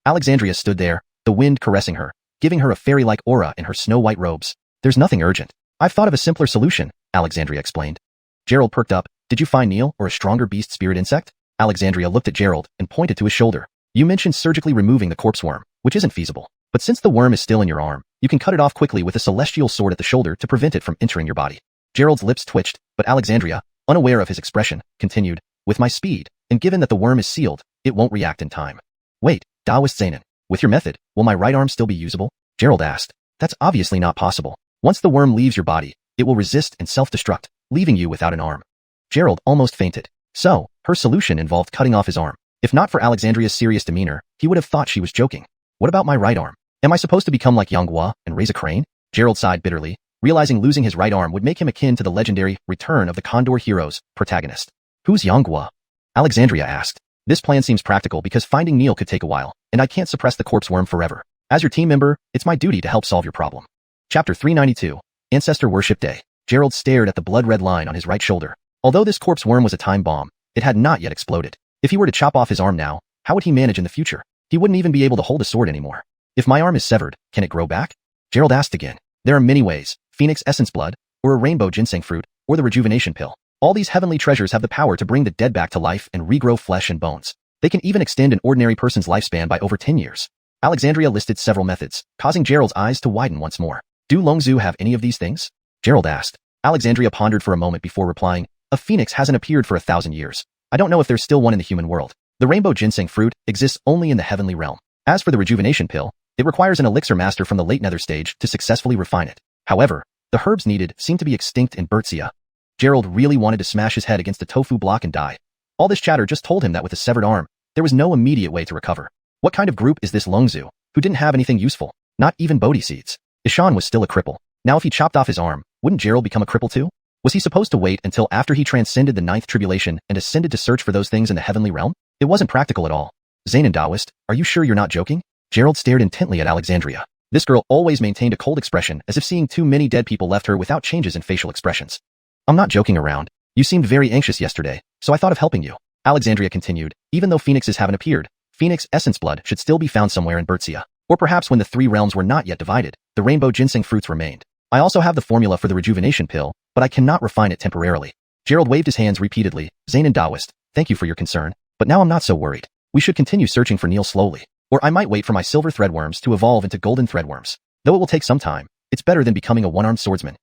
Alexandria stood there, the wind caressing her, giving her a fairy-like aura in her snow-white robes. There's nothing urgent. I've thought of a simpler solution, Alexandria explained. Gerald perked up. Did you find Neil or a stronger beast spirit insect? Alexandria looked at Gerald and pointed to his shoulder. You mentioned surgically removing the corpse worm, which isn't feasible. But since the worm is still in your arm, you can cut it off quickly with a celestial sword at the shoulder to prevent it from entering your body. Gerald's lips twitched, but Alexandria, unaware of his expression, continued, with my speed, and given that the worm is sealed, it won't react in time. Wait, Daoist Seinen, with your method, will my right arm still be usable? Gerald asked. That's obviously not possible. Once the worm leaves your body, it will resist and self-destruct, leaving you without an arm. Gerald almost fainted. So, her solution involved cutting off his arm. If not for Alexandria's serious demeanor, he would have thought she was joking. What about my right arm? Am I supposed to become like Xuanhuan and raise a crane? Gerald sighed bitterly, realizing losing his right arm would make him akin to the legendary Return of the Condor Heroes protagonist. Who's Xuanhuan? Alexandria asked. This plan seems practical because finding Neil could take a while, and I can't suppress the corpse worm forever. As your team member, it's my duty to help solve your problem. Chapter 392, Ancestor Worship Day. Gerald stared at the blood-red line on his right shoulder. Although this corpse worm was a time bomb, it had not yet exploded. If he were to chop off his arm now, how would he manage in the future? He wouldn't even be able to hold a sword anymore. If my arm is severed, can it grow back? Gerald asked again. There are many ways: phoenix essence blood, or a rainbow ginseng fruit, or the rejuvenation pill. All these heavenly treasures have the power to bring the dead back to life and regrow flesh and bones. They can even extend an ordinary person's lifespan by over 10 years. Alexandria listed several methods, causing Gerald's eyes to widen once more. Do Longzhu have any of these things? Gerald asked. Alexandria pondered for a moment before replying, a phoenix hasn't appeared for 1,000 years. I don't know if there's still one in the human world. The rainbow ginseng fruit exists only in the heavenly realm. As for the rejuvenation pill, it requires an elixir master from the late nether stage to successfully refine it. However, the herbs needed seem to be extinct in Bertzia. Gerald really wanted to smash his head against the tofu block and die. All this chatter just told him that with a severed arm, there was no immediate way to recover. What kind of group is this Longzhu, who didn't have anything useful? Not even Bodhi seeds. Ishan was still a cripple. Now if he chopped off his arm, wouldn't Gerald become a cripple too? Was he supposed to wait until after he transcended the ninth tribulation and ascended to search for those things in the heavenly realm? It wasn't practical at all. Zain and Taoist, are you sure you're not joking? Gerald stared intently at Alexandria. This girl always maintained a cold expression, as if seeing too many dead people left her without changes in facial expressions. I'm not joking around. You seemed very anxious yesterday, so I thought of helping you. Alexandria continued, even though phoenixes haven't appeared, phoenix essence blood should still be found somewhere in Bertzia. Or perhaps when the three realms were not yet divided, the rainbow ginseng fruits remained. I also have the formula for the rejuvenation pill, but I cannot refine it temporarily. Gerald waved his hands repeatedly. Zain and Taoist, thank you for your concern, but now I'm not so worried. We should continue searching for Neil slowly. Or I might wait for my silver threadworms to evolve into golden threadworms. Though it will take some time, it's better than becoming a one-armed swordsman.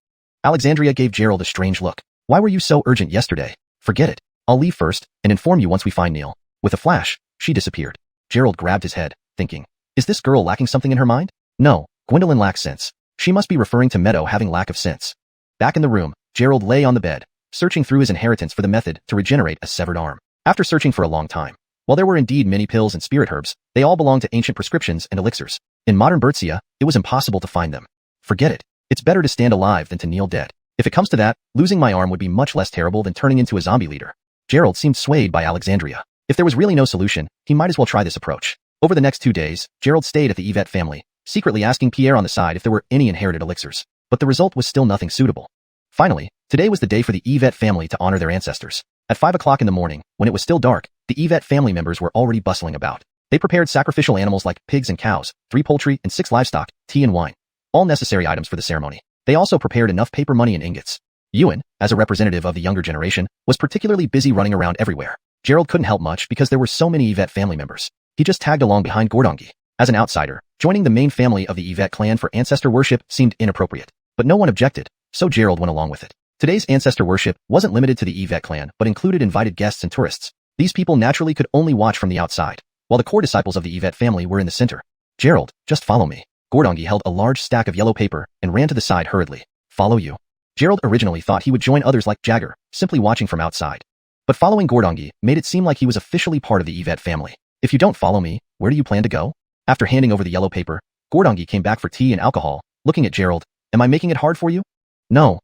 Alexandria gave Gerald a strange look. Why were you so urgent yesterday? Forget it. I'll leave first and inform you once we find Neil. With a flash, she disappeared. Gerald grabbed his head, thinking, is this girl lacking something in her mind? No, Gwendolyn lacks sense. She must be referring to Meadow having lack of sense. Back in the room, Gerald lay on the bed, searching through his inheritance for the method to regenerate a severed arm. After searching for a long time, while there were indeed many pills and spirit herbs, they all belonged to ancient prescriptions and elixirs. In modern Bertzia, it was impossible to find them. Forget it. It's better to stand alive than to kneel dead. If it comes to that, losing my arm would be much less terrible than turning into a zombie leader. Gerald seemed swayed by Alexandria. If there was really no solution, he might as well try this approach. Over the next 2 days, Gerald stayed at the Yvette family, secretly asking Pierre on the side if there were any inherited elixirs. But the result was still nothing suitable. Finally, today was the day for the Yvette family to honor their ancestors. At 5 o'clock in the morning, when it was still dark, the Yvette family members were already bustling about. They prepared sacrificial animals like pigs and cows, 3 poultry and 6 livestock, tea and wine. All necessary items for the ceremony. They also prepared enough paper money and ingots. Yuan, as a representative of the younger generation, was particularly busy running around everywhere. Gerald couldn't help much because there were so many Yvette family members. He just tagged along behind Gordongi. As an outsider, joining the main family of the Yvette clan for ancestor worship seemed inappropriate. But no one objected, so Gerald went along with it. Today's ancestor worship wasn't limited to the Yvette clan but included invited guests and tourists. These people naturally could only watch from the outside, while the core disciples of the Yvette family were in the center. Gerald, just follow me. Gordongi held a large stack of yellow paper and ran to the side hurriedly. Follow you. Gerald originally thought he would join others like Jagger, simply watching from outside. But following Gordongi made it seem like he was officially part of the Yvette family. If you don't follow me, where do you plan to go? After handing over the yellow paper, Gordongi came back for tea and alcohol, looking at Gerald. Am I making it hard for you? No,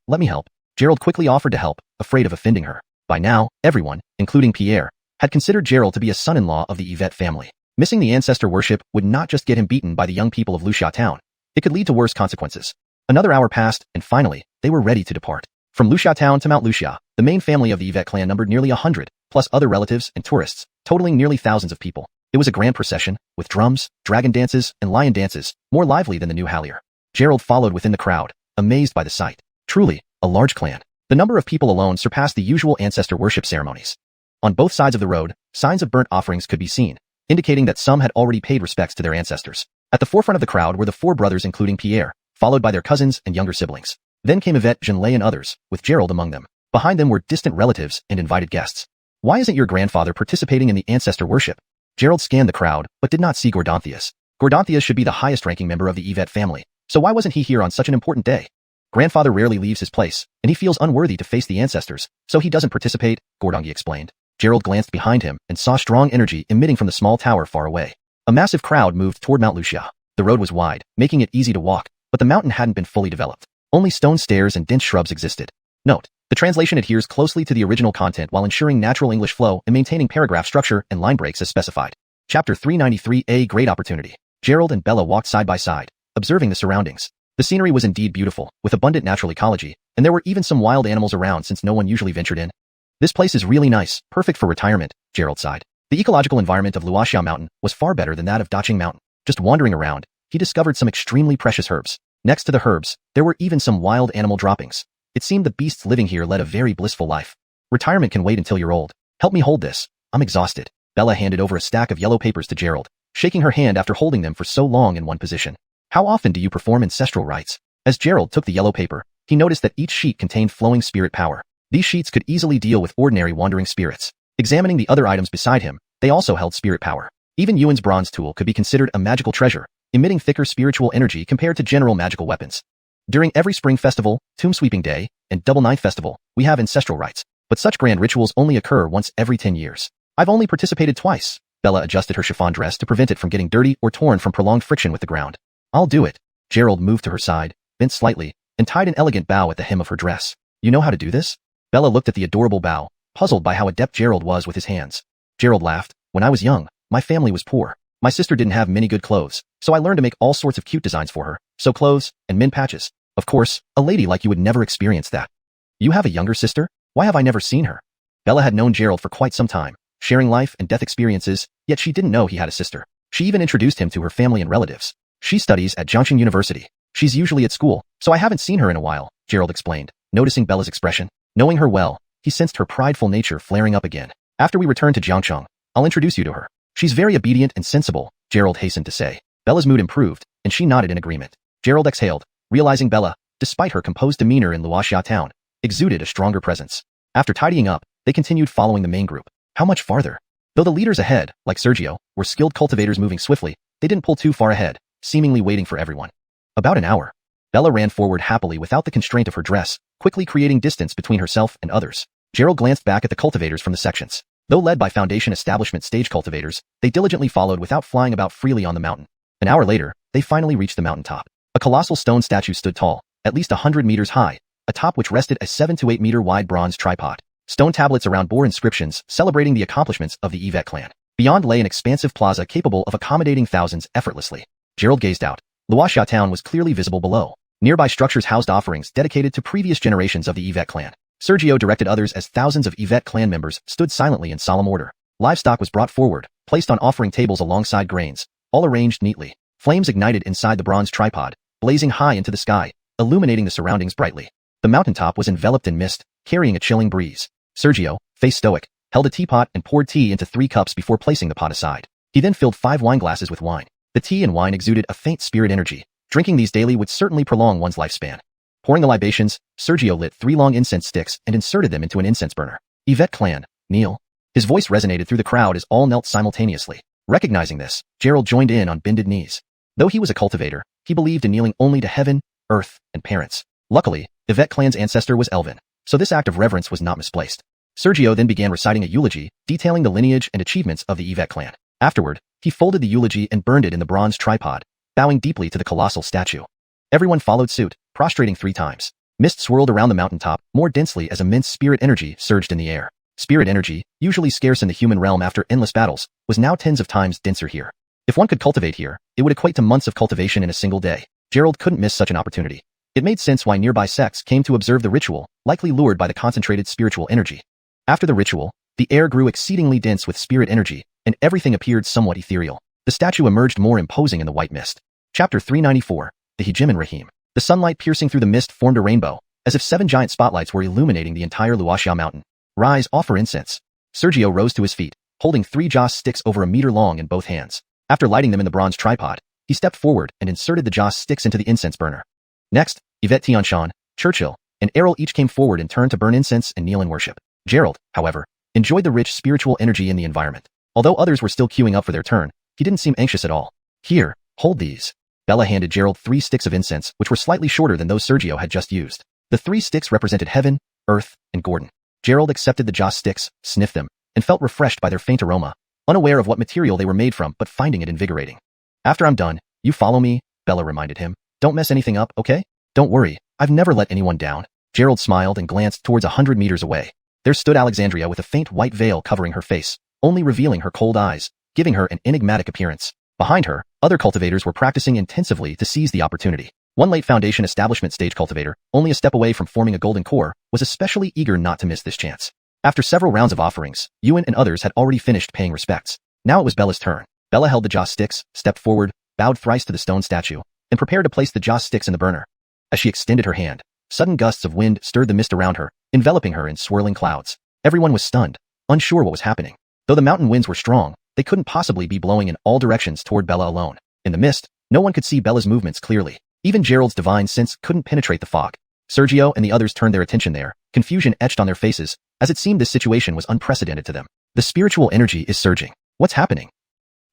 let me help. Gerald quickly offered to help, afraid of offending her. By now, everyone, including Pierre, had considered Gerald to be a son-in-law of the Yvette family. Missing the ancestor worship would not just get him beaten by the young people of Luxia Town. It could lead to worse consequences. Another hour passed, and finally, they were ready to depart. From Luxia Town to Mount Luxia, the main family of the Yvette clan numbered nearly 100, plus other relatives and tourists, totaling nearly thousands of people. It was a grand procession, with drums, dragon dances, and lion dances, more lively than the new Hallier. Gerald followed within the crowd, amazed by the sight. Truly, a large clan. The number of people alone surpassed the usual ancestor worship ceremonies. On both sides of the road, signs of burnt offerings could be seen, indicating that some had already paid respects to their ancestors. At the forefront of the crowd were the 4 brothers including Pierre, followed by their cousins and younger siblings. Then came Yvette, Jinlei and others, with Gerald among them. Behind them were distant relatives and invited guests. Why isn't your grandfather participating in the ancestor worship? Gerald scanned the crowd, but did not see Gordanthius. Gordanthius should be the highest-ranking member of the Yvette family, so why wasn't he here on such an important day? Grandfather rarely leaves his place, and he feels unworthy to face the ancestors, so he doesn't participate, Gordongi explained. Gerald glanced behind him and saw strong energy emitting from the small tower far away. A massive crowd moved toward Mount Luxia. The road was wide, making it easy to walk, but the mountain hadn't been fully developed. Only stone stairs and dense shrubs existed. Note: the translation adheres closely to the original content while ensuring natural English flow and maintaining paragraph structure and line breaks as specified. Chapter 393: A Great Opportunity. Gerald and Bella walked side by side, observing the surroundings. The scenery was indeed beautiful, with abundant natural ecology, and there were even some wild animals around since no one usually ventured in. This place is really nice, perfect for retirement, Gerald sighed. The ecological environment of Luoxiao Mountain was far better than that of Daqing Mountain. Just wandering around, he discovered some extremely precious herbs. Next to the herbs, there were even some wild animal droppings. It seemed the beasts living here led a very blissful life. Retirement can wait until you're old. Help me hold this. I'm exhausted. Bella handed over a stack of yellow papers to Gerald, shaking her hand after holding them for so long in one position. How often do you perform ancestral rites? As Gerald took the yellow paper, he noticed that each sheet contained flowing spirit power. These sheets could easily deal with ordinary wandering spirits. Examining the other items beside him, they also held spirit power. Even Yuan's bronze tool could be considered a magical treasure, emitting thicker spiritual energy compared to general magical weapons. During every spring festival, tomb sweeping day, and double ninth festival, we have ancestral rites, but such grand rituals only occur once every 10 years. I've only participated twice. Bella adjusted her chiffon dress to prevent it from getting dirty or torn from prolonged friction with the ground. I'll do it. Gerald moved to her side, bent slightly, and tied an elegant bow at the hem of her dress. You know how to do this? Bella looked at the adorable bow, puzzled by how adept Gerald was with his hands. Gerald laughed. When I was young, my family was poor. My sister didn't have many good clothes, so I learned to make all sorts of cute designs for her, sew clothes, and mend patches. Of course, a lady like you would never experience that. You have a younger sister? Why have I never seen her? Bella had known Gerald for quite some time, sharing life and death experiences, yet she didn't know he had a sister. She even introduced him to her family and relatives. She studies at Jiangxing University. She's usually at school, so I haven't seen her in a while, Gerald explained, noticing Bella's expression. Knowing her well, he sensed her prideful nature flaring up again. After we return to Jiangcheng, I'll introduce you to her. She's very obedient and sensible, Gerald hastened to say. Bella's mood improved, and she nodded in agreement. Gerald exhaled, realizing Bella, despite her composed demeanor in Luoxia town, exuded a stronger presence. After tidying up, they continued following the main group. How much farther? Though the leaders ahead, like Sergio, were skilled cultivators moving swiftly, they didn't pull too far ahead, seemingly waiting for everyone. About an hour. Bella ran forward happily without the constraint of her dress, quickly creating distance between herself and others. Gerald glanced back at the cultivators from the sections. Though led by Foundation Establishment stage cultivators, they diligently followed without flying about freely on the mountain. An hour later, they finally reached the mountaintop. A colossal stone statue stood tall, at least 100 meters high, atop which rested a 7 to 8 meter wide bronze tripod. Stone tablets around bore inscriptions celebrating the accomplishments of the Yvette clan. Beyond lay an expansive plaza capable of accommodating thousands effortlessly. Gerald gazed out. Luoxia town was clearly visible below. Nearby structures housed offerings dedicated to previous generations of the Yvette clan. Sergio directed others as thousands of Yvette clan members stood silently in solemn order. Livestock was brought forward, placed on offering tables alongside grains, all arranged neatly. Flames ignited inside the bronze tripod, blazing high into the sky, illuminating the surroundings brightly. The mountaintop was enveloped in mist, carrying a chilling breeze. Sergio, face stoic, held a teapot and poured tea into 3 cups before placing the pot aside. He then filled 5 wine glasses with wine. The tea and wine exuded a faint spirit energy. Drinking these daily would certainly prolong one's lifespan. Pouring the libations, Sergio lit 3 long incense sticks and inserted them into an incense burner. Yvette clan, kneel. His voice resonated through the crowd as all knelt simultaneously. Recognizing this, Gerald joined in on bended knees. Though he was a cultivator, he believed in kneeling only to heaven, earth, and parents. Luckily, Yvette clan's ancestor was Elven, so this act of reverence was not misplaced. Sergio then began reciting a eulogy, detailing the lineage and achievements of the Yvette clan. Afterward, he folded the eulogy and burned it in the bronze tripod, bowing deeply to the colossal statue. Everyone followed suit, prostrating 3 times. Mist swirled around the mountaintop more densely as immense spirit energy surged in the air. Spirit energy, usually scarce in the human realm after endless battles, was now tens of times denser here. If one could cultivate here, it would equate to months of cultivation in a single day. Gerald couldn't miss such an opportunity. It made sense why nearby sects came to observe the ritual, likely lured by the concentrated spiritual energy. After the ritual, the air grew exceedingly dense with spirit energy, and everything appeared somewhat ethereal. The statue emerged more imposing in the white mist. Chapter 394, The Hegeman Rahim. The sunlight piercing through the mist formed a rainbow, as if 7 giant spotlights were illuminating the entire Luoxia mountain. Rise, offer incense. Sergio rose to his feet, holding 3 joss sticks over a meter long in both hands. After lighting them in the bronze tripod, he stepped forward and inserted the joss sticks into the incense burner. Next, Yvette Tianshan, Churchill, and Errol each came forward in turn to burn incense and kneel in worship. Gerald, however, enjoyed the rich spiritual energy in the environment. Although others were still queuing up for their turn, he didn't seem anxious at all. Here, hold these. Bella handed Gerald 3 sticks of incense, which were slightly shorter than those Sergio had just used. The 3 sticks represented heaven, earth, and Gordon. Gerald accepted the joss sticks, sniffed them, and felt refreshed by their faint aroma, unaware of what material they were made from but finding it invigorating. After I'm done, you follow me, Bella reminded him. Don't mess anything up, okay? Don't worry, I've never let anyone down. Gerald smiled and glanced towards 100 meters away. There stood Alexandria with a faint white veil covering her face, only revealing her cold eyes, giving her an enigmatic appearance. Behind her, other cultivators were practicing intensively to seize the opportunity. One late Foundation Establishment stage cultivator, only a step away from forming a golden core, was especially eager not to miss this chance. After several rounds of offerings, Yuan and others had already finished paying respects. Now it was Bella's turn. Bella held the joss sticks, stepped forward, bowed thrice to the stone statue, and prepared to place the joss sticks in the burner. As she extended her hand, sudden gusts of wind stirred the mist around her, enveloping her in swirling clouds. Everyone was stunned, unsure what was happening. Though the mountain winds were strong, they couldn't possibly be blowing in all directions toward Bella alone. In the mist, no one could see Bella's movements clearly. Even Gerald's divine sense couldn't penetrate the fog. Sergio and the others turned their attention there, confusion etched on their faces, as it seemed this situation was unprecedented to them. The spiritual energy is surging. What's happening?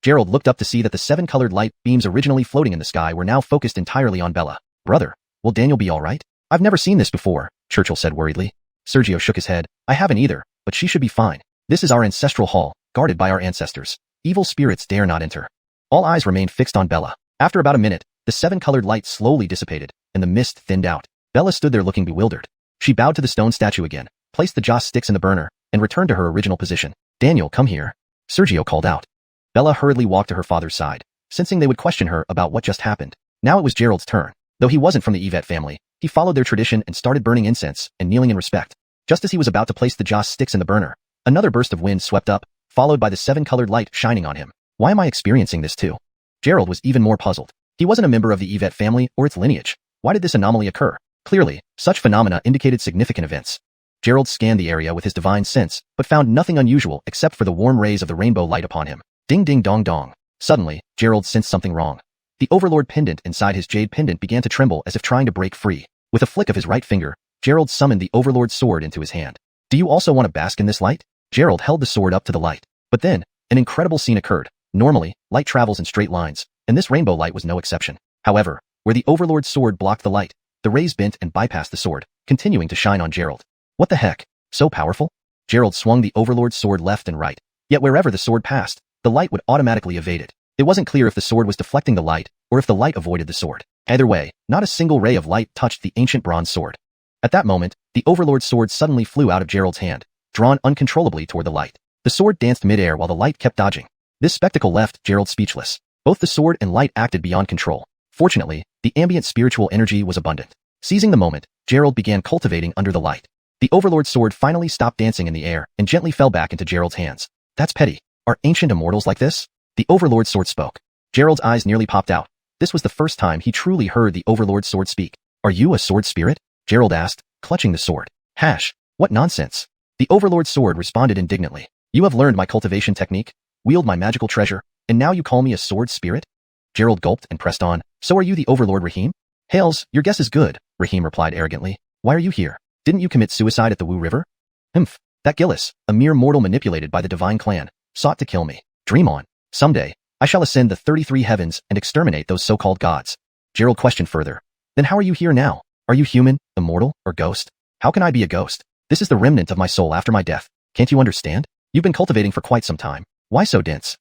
Gerald looked up to see that the 7 colored light beams originally floating in the sky were now focused entirely on Bella. Brother, will Daniel be all right? I've never seen this before, Churchill said worriedly. Sergio shook his head. I haven't either, but she should be fine. This is our ancestral hall, guarded by our ancestors. Evil spirits dare not enter. All eyes remained fixed on Bella. After about a minute, the 7 colored light slowly dissipated, and the mist thinned out. Bella stood there looking bewildered. She bowed to the stone statue again, placed the joss sticks in the burner, and returned to her original position. Daniel, come here. Sergio called out. Bella hurriedly walked to her father's side, sensing they would question her about what just happened. Now it was Gerald's turn. Though he wasn't from the Yvette family, he followed their tradition and started burning incense and kneeling in respect. Just as he was about to place the joss sticks in the burner, another burst of wind swept up, followed by the 7 colored light shining on him. Why am I experiencing this too? Gerald was even more puzzled. He wasn't a member of the Yvette family or its lineage. Why did this anomaly occur? Clearly, such phenomena indicated significant events. Gerald scanned the area with his divine sense, but found nothing unusual except for the warm rays of the rainbow light upon him. Ding ding dong dong. Suddenly, Gerald sensed something wrong. The Overlord pendant inside his jade pendant began to tremble as if trying to break free. With a flick of his right finger, Gerald summoned the Overlord sword into his hand. Do you also want to bask in this light? Gerald held the sword up to the light. But then, an incredible scene occurred. Normally, light travels in straight lines, and this rainbow light was no exception. However, where the Overlord's sword blocked the light, the rays bent and bypassed the sword, continuing to shine on Gerald. What the heck? So powerful? Gerald swung the Overlord's sword left and right. Yet wherever the sword passed, the light would automatically evade it. It wasn't clear if the sword was deflecting the light, or if the light avoided the sword. Either way, not a single ray of light touched the ancient bronze sword. At that moment, the Overlord's sword suddenly flew out of Gerald's hand, drawn uncontrollably toward the light. The sword danced midair while the light kept dodging. This spectacle left Gerald speechless. Both the sword and light acted beyond control. Fortunately, the ambient spiritual energy was abundant. Seizing the moment, Gerald began cultivating under the light. The Overlord's sword finally stopped dancing in the air and gently fell back into Gerald's hands. That's petty. Are ancient immortals like this? The Overlord's sword spoke. Gerald's eyes nearly popped out. This was the first time he truly heard the Overlord's sword speak. Are you a sword spirit? Gerald asked, clutching the sword. Hash, what nonsense. The Overlord's sword responded indignantly. You have learned my cultivation technique, wield my magical treasure, and now you call me a sword spirit? Gerald gulped and pressed on. So are you the Overlord Rahim? Hails, your guess is good, Rahim replied arrogantly. Why are you here? Didn't you commit suicide at the Wu River? Humph, that Gillis, a mere mortal manipulated by the divine clan, sought to kill me. Dream on. Someday, I shall ascend the 33 heavens and exterminate those so-called gods. Gerald questioned further. Then how are you here now? Are you human, immortal, or ghost? How can I be a ghost? This is the remnant of my soul after my death. Can't you understand? You've been cultivating for quite some time. Why so dense?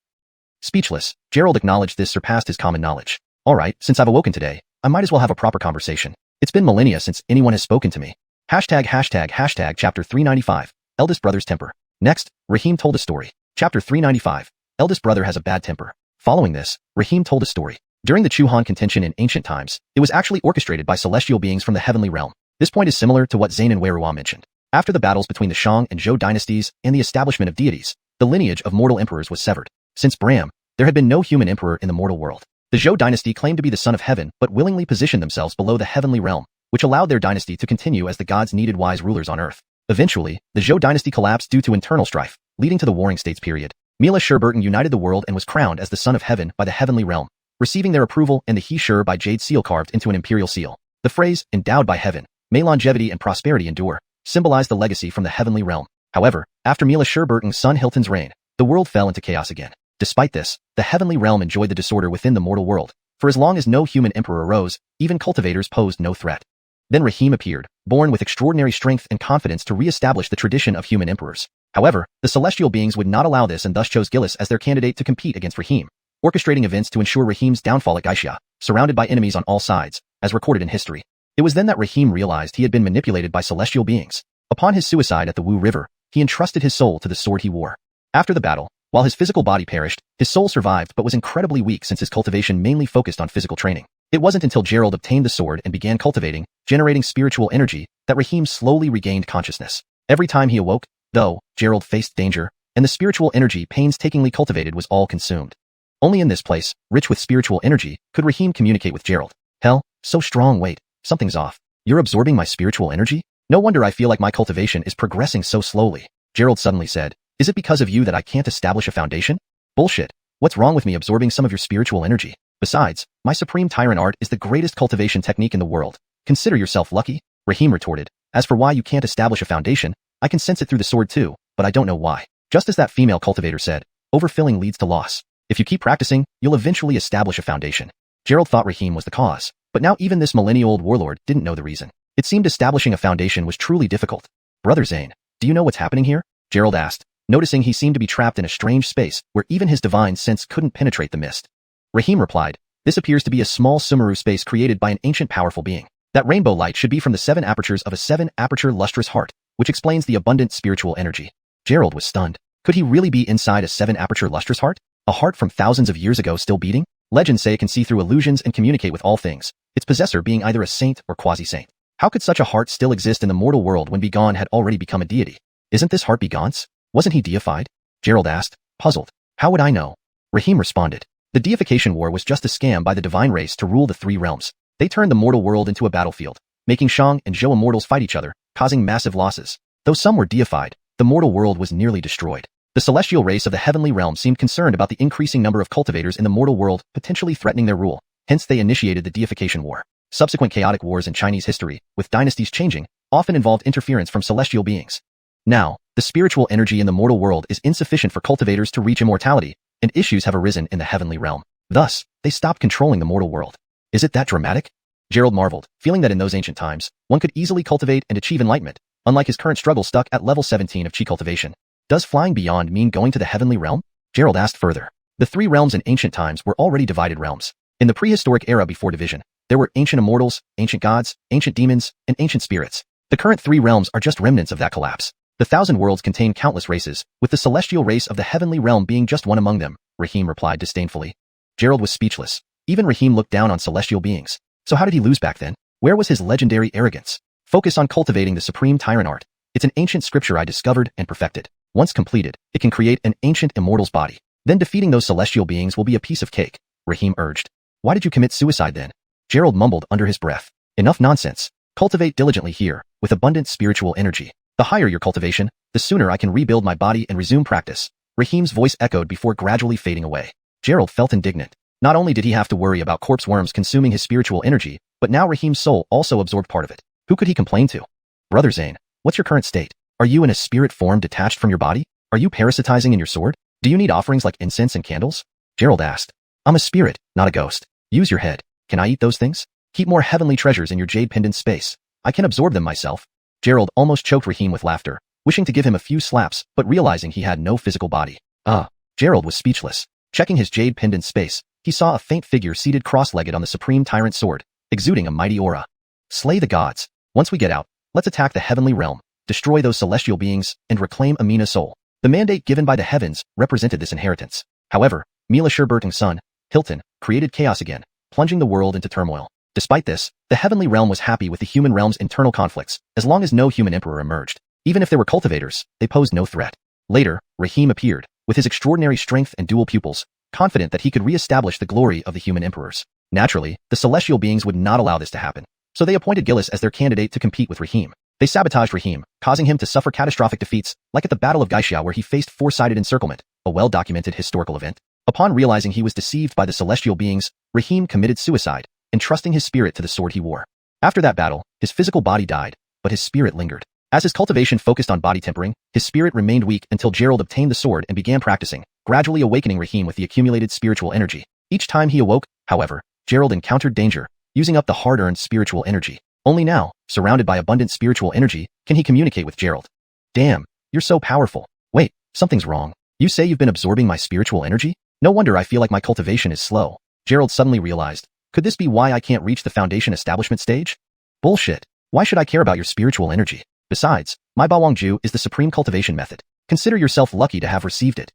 Speechless, Gerald acknowledged this surpassed his common knowledge. All right, since I've awoken today, I might as well have a proper conversation. It's been millennia since anyone has spoken to me. Hashtag chapter 395, eldest brother's temper. Next, Rahim told a story. Chapter 395, eldest brother has a bad temper. Following this, Rahim told a story. During the Xuanhuan contention in ancient times, it was actually orchestrated by celestial beings from the heavenly realm. This point is similar to what Zain and Weirua mentioned. After the battles between the Shang and Zhou dynasties and the establishment of deities, the lineage of mortal emperors was severed. Since Bram, there had been no human emperor in the mortal world. The Zhou dynasty claimed to be the son of heaven but willingly positioned themselves below the heavenly realm, which allowed their dynasty to continue as the gods needed wise rulers on earth. Eventually, the Zhou dynasty collapsed due to internal strife, leading to the Warring States period. Mila Sherburton united the world and was crowned as the son of heaven by the heavenly realm, receiving their approval and the He Shur by jade seal carved into an imperial seal. The phrase, endowed by heaven, may longevity and prosperity endure, symbolized the legacy from the heavenly realm. However, after Mila Sherburton's son Hilton's reign, the world fell into chaos again. Despite this, the heavenly realm enjoyed the disorder within the mortal world. For as long as no human emperor arose, even cultivators posed no threat. Then Rahim appeared, born with extraordinary strength and confidence to re-establish the tradition of human emperors. However, the celestial beings would not allow this and thus chose Gillis as their candidate to compete against Rahim, orchestrating events to ensure Rahim's downfall at Gaishia, surrounded by enemies on all sides, as recorded in history. It was then that Rahim realized he had been manipulated by celestial beings. Upon his suicide at the Wu River, he entrusted his soul to the sword he wore. After the battle, while his physical body perished, his soul survived but was incredibly weak since his cultivation mainly focused on physical training. It wasn't until Gerald obtained the sword and began cultivating, generating spiritual energy, that Rahim slowly regained consciousness. Every time he awoke, though, Gerald faced danger, and the spiritual energy painstakingly cultivated was all consumed. Only in this place, rich with spiritual energy, could Rahim communicate with Gerald. Hell, so strong, wait, something's off. You're absorbing my spiritual energy? No wonder I feel like my cultivation is progressing so slowly. Gerald suddenly said, is it because of you that I can't establish a foundation? Bullshit. What's wrong with me absorbing some of your spiritual energy? Besides, my supreme tyrant art is the greatest cultivation technique in the world. Consider yourself lucky, Rahim retorted. As for why you can't establish a foundation, I can sense it through the sword too, but I don't know why. Just as that female cultivator said, overfilling leads to loss. If you keep practicing, you'll eventually establish a foundation. Gerald thought Rahim was the cause, but now even this millennia-old warlord didn't know the reason. It seemed establishing a foundation was truly difficult. Brother Zane, do you know what's happening here? Gerald asked, noticing he seemed to be trapped in a strange space where even his divine sense couldn't penetrate the mist. Rahim replied, this appears to be a small Sumeru space created by an ancient powerful being. That rainbow light should be from the 7 apertures of a 7-aperture lustrous heart, which explains the abundant spiritual energy. Gerald was stunned. Could he really be inside a 7-aperture lustrous heart? A heart from thousands of years ago still beating? Legends say it can see through illusions and communicate with all things, its possessor being either a saint or quasi-saint. How could such a heart still exist in the mortal world when Begon had already become a deity? Isn't this heart Begon's? Wasn't he deified? Gerald asked, puzzled. How would I know? Rahim responded. The deification war was just a scam by the divine race to rule the 3 realms. They turned the mortal world into a battlefield, making Shang and Zhou immortals fight each other, causing massive losses. Though some were deified, the mortal world was nearly destroyed. The celestial race of the heavenly realm seemed concerned about the increasing number of cultivators in the mortal world potentially threatening their rule, hence they initiated the deification war. Subsequent chaotic wars in Chinese history, with dynasties changing, often involved interference from celestial beings. Now, the spiritual energy in the mortal world is insufficient for cultivators to reach immortality, and issues have arisen in the heavenly realm. Thus, they stopped controlling the mortal world. Is it that dramatic? Gerald marveled, feeling that in those ancient times, one could easily cultivate and achieve enlightenment, unlike his current struggle stuck at level 17 of chi cultivation. Does flying beyond mean going to the heavenly realm? Gerald asked further. The 3 realms in ancient times were already divided realms. In the prehistoric era before division, there were ancient immortals, ancient gods, ancient demons, and ancient spirits. The current 3 realms are just remnants of that collapse. The 1,000 worlds contain countless races, with the celestial race of the heavenly realm being just one among them, Rahim replied disdainfully. Gerald was speechless. Even Rahim looked down on celestial beings. So how did he lose back then? Where was his legendary arrogance? Focus on cultivating the supreme tyrant art. It's an ancient scripture I discovered and perfected. Once completed, it can create an ancient immortal's body. Then defeating those celestial beings will be a piece of cake, Rahim urged. Why did you commit suicide then? Gerald mumbled under his breath. Enough nonsense. Cultivate diligently here, with abundant spiritual energy. The higher your cultivation, the sooner I can rebuild my body and resume practice. Rahim's voice echoed before gradually fading away. Gerald felt indignant. Not only did he have to worry about corpse worms consuming his spiritual energy, but now Rahim's soul also absorbed part of it. Who could he complain to? Brother Zane, what's your current state? Are you in a spirit form detached from your body? Are you parasitizing in your sword? Do you need offerings like incense and candles? Gerald asked. I'm a spirit, not a ghost. Use your head. Can I eat those things? Keep more heavenly treasures in your jade pendant space. I can absorb them myself. Gerald almost choked Rahim with laughter, wishing to give him a few slaps, but realizing he had no physical body. Gerald was speechless. Checking his jade pendant space, he saw a faint figure seated cross-legged on the supreme tyrant sword, exuding a mighty aura. Slay the gods. Once we get out, let's attack the heavenly realm, destroy those celestial beings, and reclaim Amina's soul. The mandate given by the heavens represented this inheritance. However, Mila Sherberting's son, Hilton, created chaos again, plunging the world into turmoil. Despite this, the heavenly realm was happy with the human realm's internal conflicts, as long as no human emperor emerged. Even if there were cultivators, they posed no threat. Later, Rahim appeared, with his extraordinary strength and dual pupils, confident that he could re-establish the glory of the human emperors. Naturally, the celestial beings would not allow this to happen, so they appointed Gillis as their candidate to compete with Rahim. They sabotaged Rahim, causing him to suffer catastrophic defeats, like at the Battle of Gaixia where he faced 4-sided encirclement, a well-documented historical event. Upon realizing he was deceived by the celestial beings, Rahim committed suicide, entrusting his spirit to the sword he wore. After that battle, his physical body died, but his spirit lingered. As his cultivation focused on body tempering, his spirit remained weak until Gerald obtained the sword and began practicing, gradually awakening Rahim with the accumulated spiritual energy. Each time he awoke, however, Gerald encountered danger, using up the hard-earned spiritual energy. Only now, surrounded by abundant spiritual energy, can he communicate with Gerald. Damn, you're so powerful. Wait, something's wrong. You say you've been absorbing my spiritual energy? No wonder I feel like my cultivation is slow. Gerald suddenly realized, could this be why I can't reach the foundation establishment stage? Bullshit. Why should I care about your spiritual energy? Besides, my Bawangju is the supreme cultivation method. Consider yourself lucky to have received it.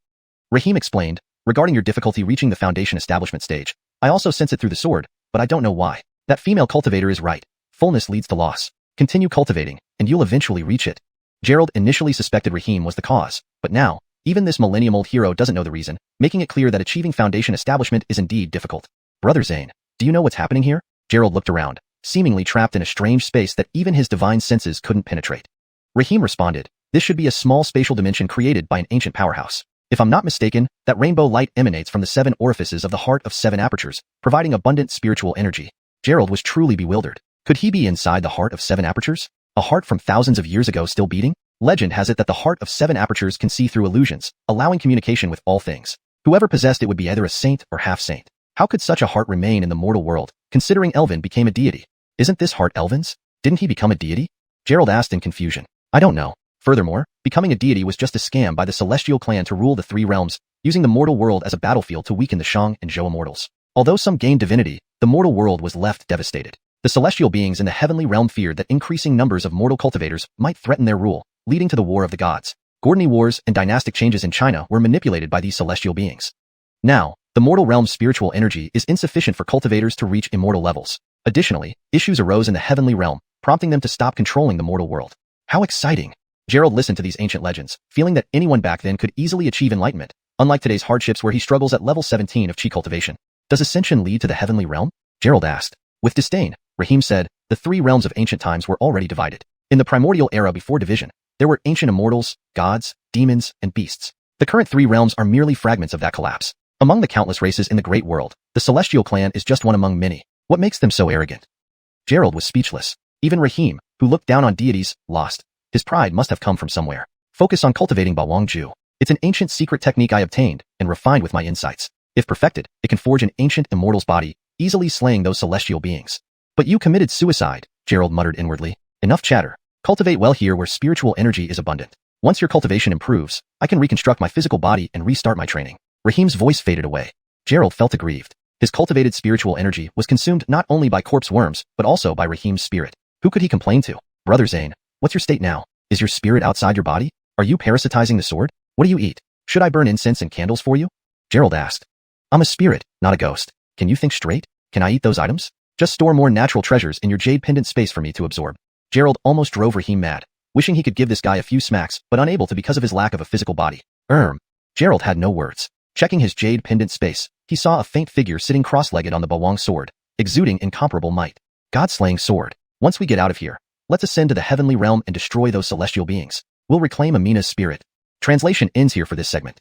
Rahim explained, regarding your difficulty reaching the foundation establishment stage, I also sense it through the sword, but I don't know why. That female cultivator is right. Fullness leads to loss. Continue cultivating, and you'll eventually reach it. Gerald initially suspected Rahim was the cause, but now, Even this millennium-old hero doesn't know the reason, making it clear that achieving foundation establishment is indeed difficult. Brother Zane, do you know what's happening here? Gerald looked around, seemingly trapped in a strange space that even his divine senses couldn't penetrate. Rahim responded, this should be a small spatial dimension created by an ancient powerhouse. If I'm not mistaken, that rainbow light emanates from the 7 orifices of the heart of 7 apertures, providing abundant spiritual energy. Gerald was truly bewildered. Could he be inside the heart of 7 apertures? A heart from thousands of years ago still beating? Legend has it that the heart of 7 apertures can see through illusions, allowing communication with all things. Whoever possessed it would be either a saint or half-saint. How could such a heart remain in the mortal world, considering Elvin became a deity? Isn't this heart Elvin's? Didn't he become a deity? Gerald asked in confusion. I don't know. Furthermore, becoming a deity was just a scam by the celestial clan to rule the 3 realms, using the mortal world as a battlefield to weaken the Shang and Zhou immortals. Although some gained divinity, the mortal world was left devastated. The celestial beings in the heavenly realm feared that increasing numbers of mortal cultivators might threaten their rule, leading to the War of the Gods. Gordony wars and dynastic changes in China were manipulated by these celestial beings. Now, the mortal realm's spiritual energy is insufficient for cultivators to reach immortal levels. Additionally, issues arose in the heavenly realm, prompting them to stop controlling the mortal world. How exciting! Gerald listened to these ancient legends, feeling that anyone back then could easily achieve enlightenment, unlike today's hardships where he struggles at level 17 of chi cultivation. Does ascension lead to the heavenly realm? Gerald asked. With disdain, Rahim said, the 3 realms of ancient times were already divided. In the primordial era before division, there were ancient immortals, gods, demons, and beasts. The current 3 realms are merely fragments of that collapse. Among the countless races in the great world, the celestial clan is just one among many. What makes them so arrogant? Gerald was speechless. Even Rahim, who looked down on deities, lost. His pride must have come from somewhere. Focus on cultivating Bao. It's an ancient secret technique I obtained and refined with my insights. If perfected, it can forge an ancient immortal's body, easily slaying those celestial beings. But you committed suicide, Gerald muttered inwardly. Enough chatter. Cultivate well here where spiritual energy is abundant. Once your cultivation improves, I can reconstruct my physical body and restart my training. Rahim's voice faded away. Gerald felt aggrieved. His cultivated spiritual energy was consumed not only by corpse worms, but also by Rahim's spirit. Who could he complain to? Brother Zane, what's your state now? Is your spirit outside your body? Are you parasitizing the sword? What do you eat? Should I burn incense and candles for you? Gerald asked. I'm a spirit, not a ghost. Can you think straight? Can I eat those items? Just store more natural treasures in your jade pendant space for me to absorb. Gerald almost drove Rahim mad, wishing he could give this guy a few smacks, but unable to because of his lack of a physical body. Gerald had no words. Checking his jade pendant space, he saw a faint figure sitting cross-legged on the Bawang sword, exuding incomparable might. God-slaying sword. Once we get out of here, let's ascend to the heavenly realm and destroy those celestial beings. We'll reclaim Amina's spirit. Translation ends here for this segment.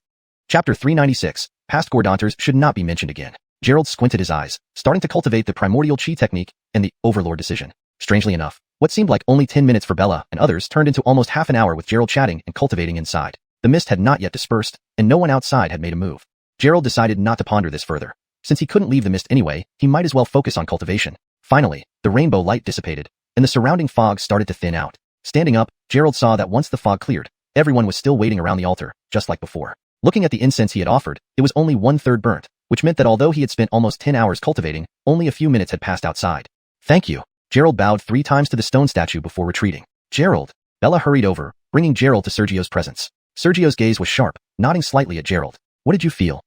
Chapter 396, Past Gordanters should not be mentioned again. Gerald squinted his eyes, starting to cultivate the primordial chi technique and the Overlord decision. Strangely enough, what seemed like only 10 minutes for Bella and others turned into almost half an hour with Gerald chatting and cultivating inside. The mist had not yet dispersed, and no one outside had made a move. Gerald decided not to ponder this further. Since he couldn't leave the mist anyway, he might as well focus on cultivation. Finally, the rainbow light dissipated, and the surrounding fog started to thin out. Standing up, Gerald saw that once the fog cleared, everyone was still waiting around the altar, just like before. Looking at the incense he had offered, it was only 1/3 burnt, which meant that although he had spent almost 10 hours cultivating, only a few minutes had passed outside. Thank you. Gerald bowed 3 times to the stone statue before retreating. Gerald. Bella hurried over, bringing Gerald to Sergio's presence. Sergio's gaze was sharp, nodding slightly at Gerald. What did you feel?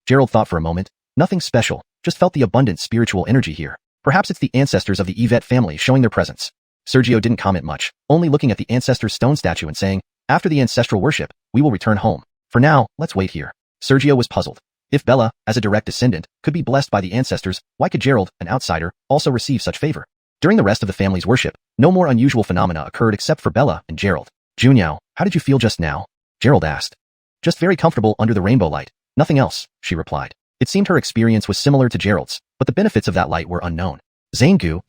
Gerald thought for a moment. Nothing special, just felt the abundant spiritual energy here. Perhaps it's the ancestors of the Yvette family showing their presence. Sergio didn't comment much, only looking at the ancestor's stone statue and saying, after the ancestral worship, we will return home. For now, let's wait here. Sergio was puzzled. If Bella, as a direct descendant, could be blessed by the ancestors, why could Gerald, an outsider, also receive such favor? During the rest of the family's worship, no more unusual phenomena occurred except for Bella and Gerald. Junyao, how did you feel just now? Gerald asked. Just very comfortable under the rainbow light. Nothing else, she replied. It seemed her experience was similar to Gerald's, but the benefits of that light were unknown. Zangu,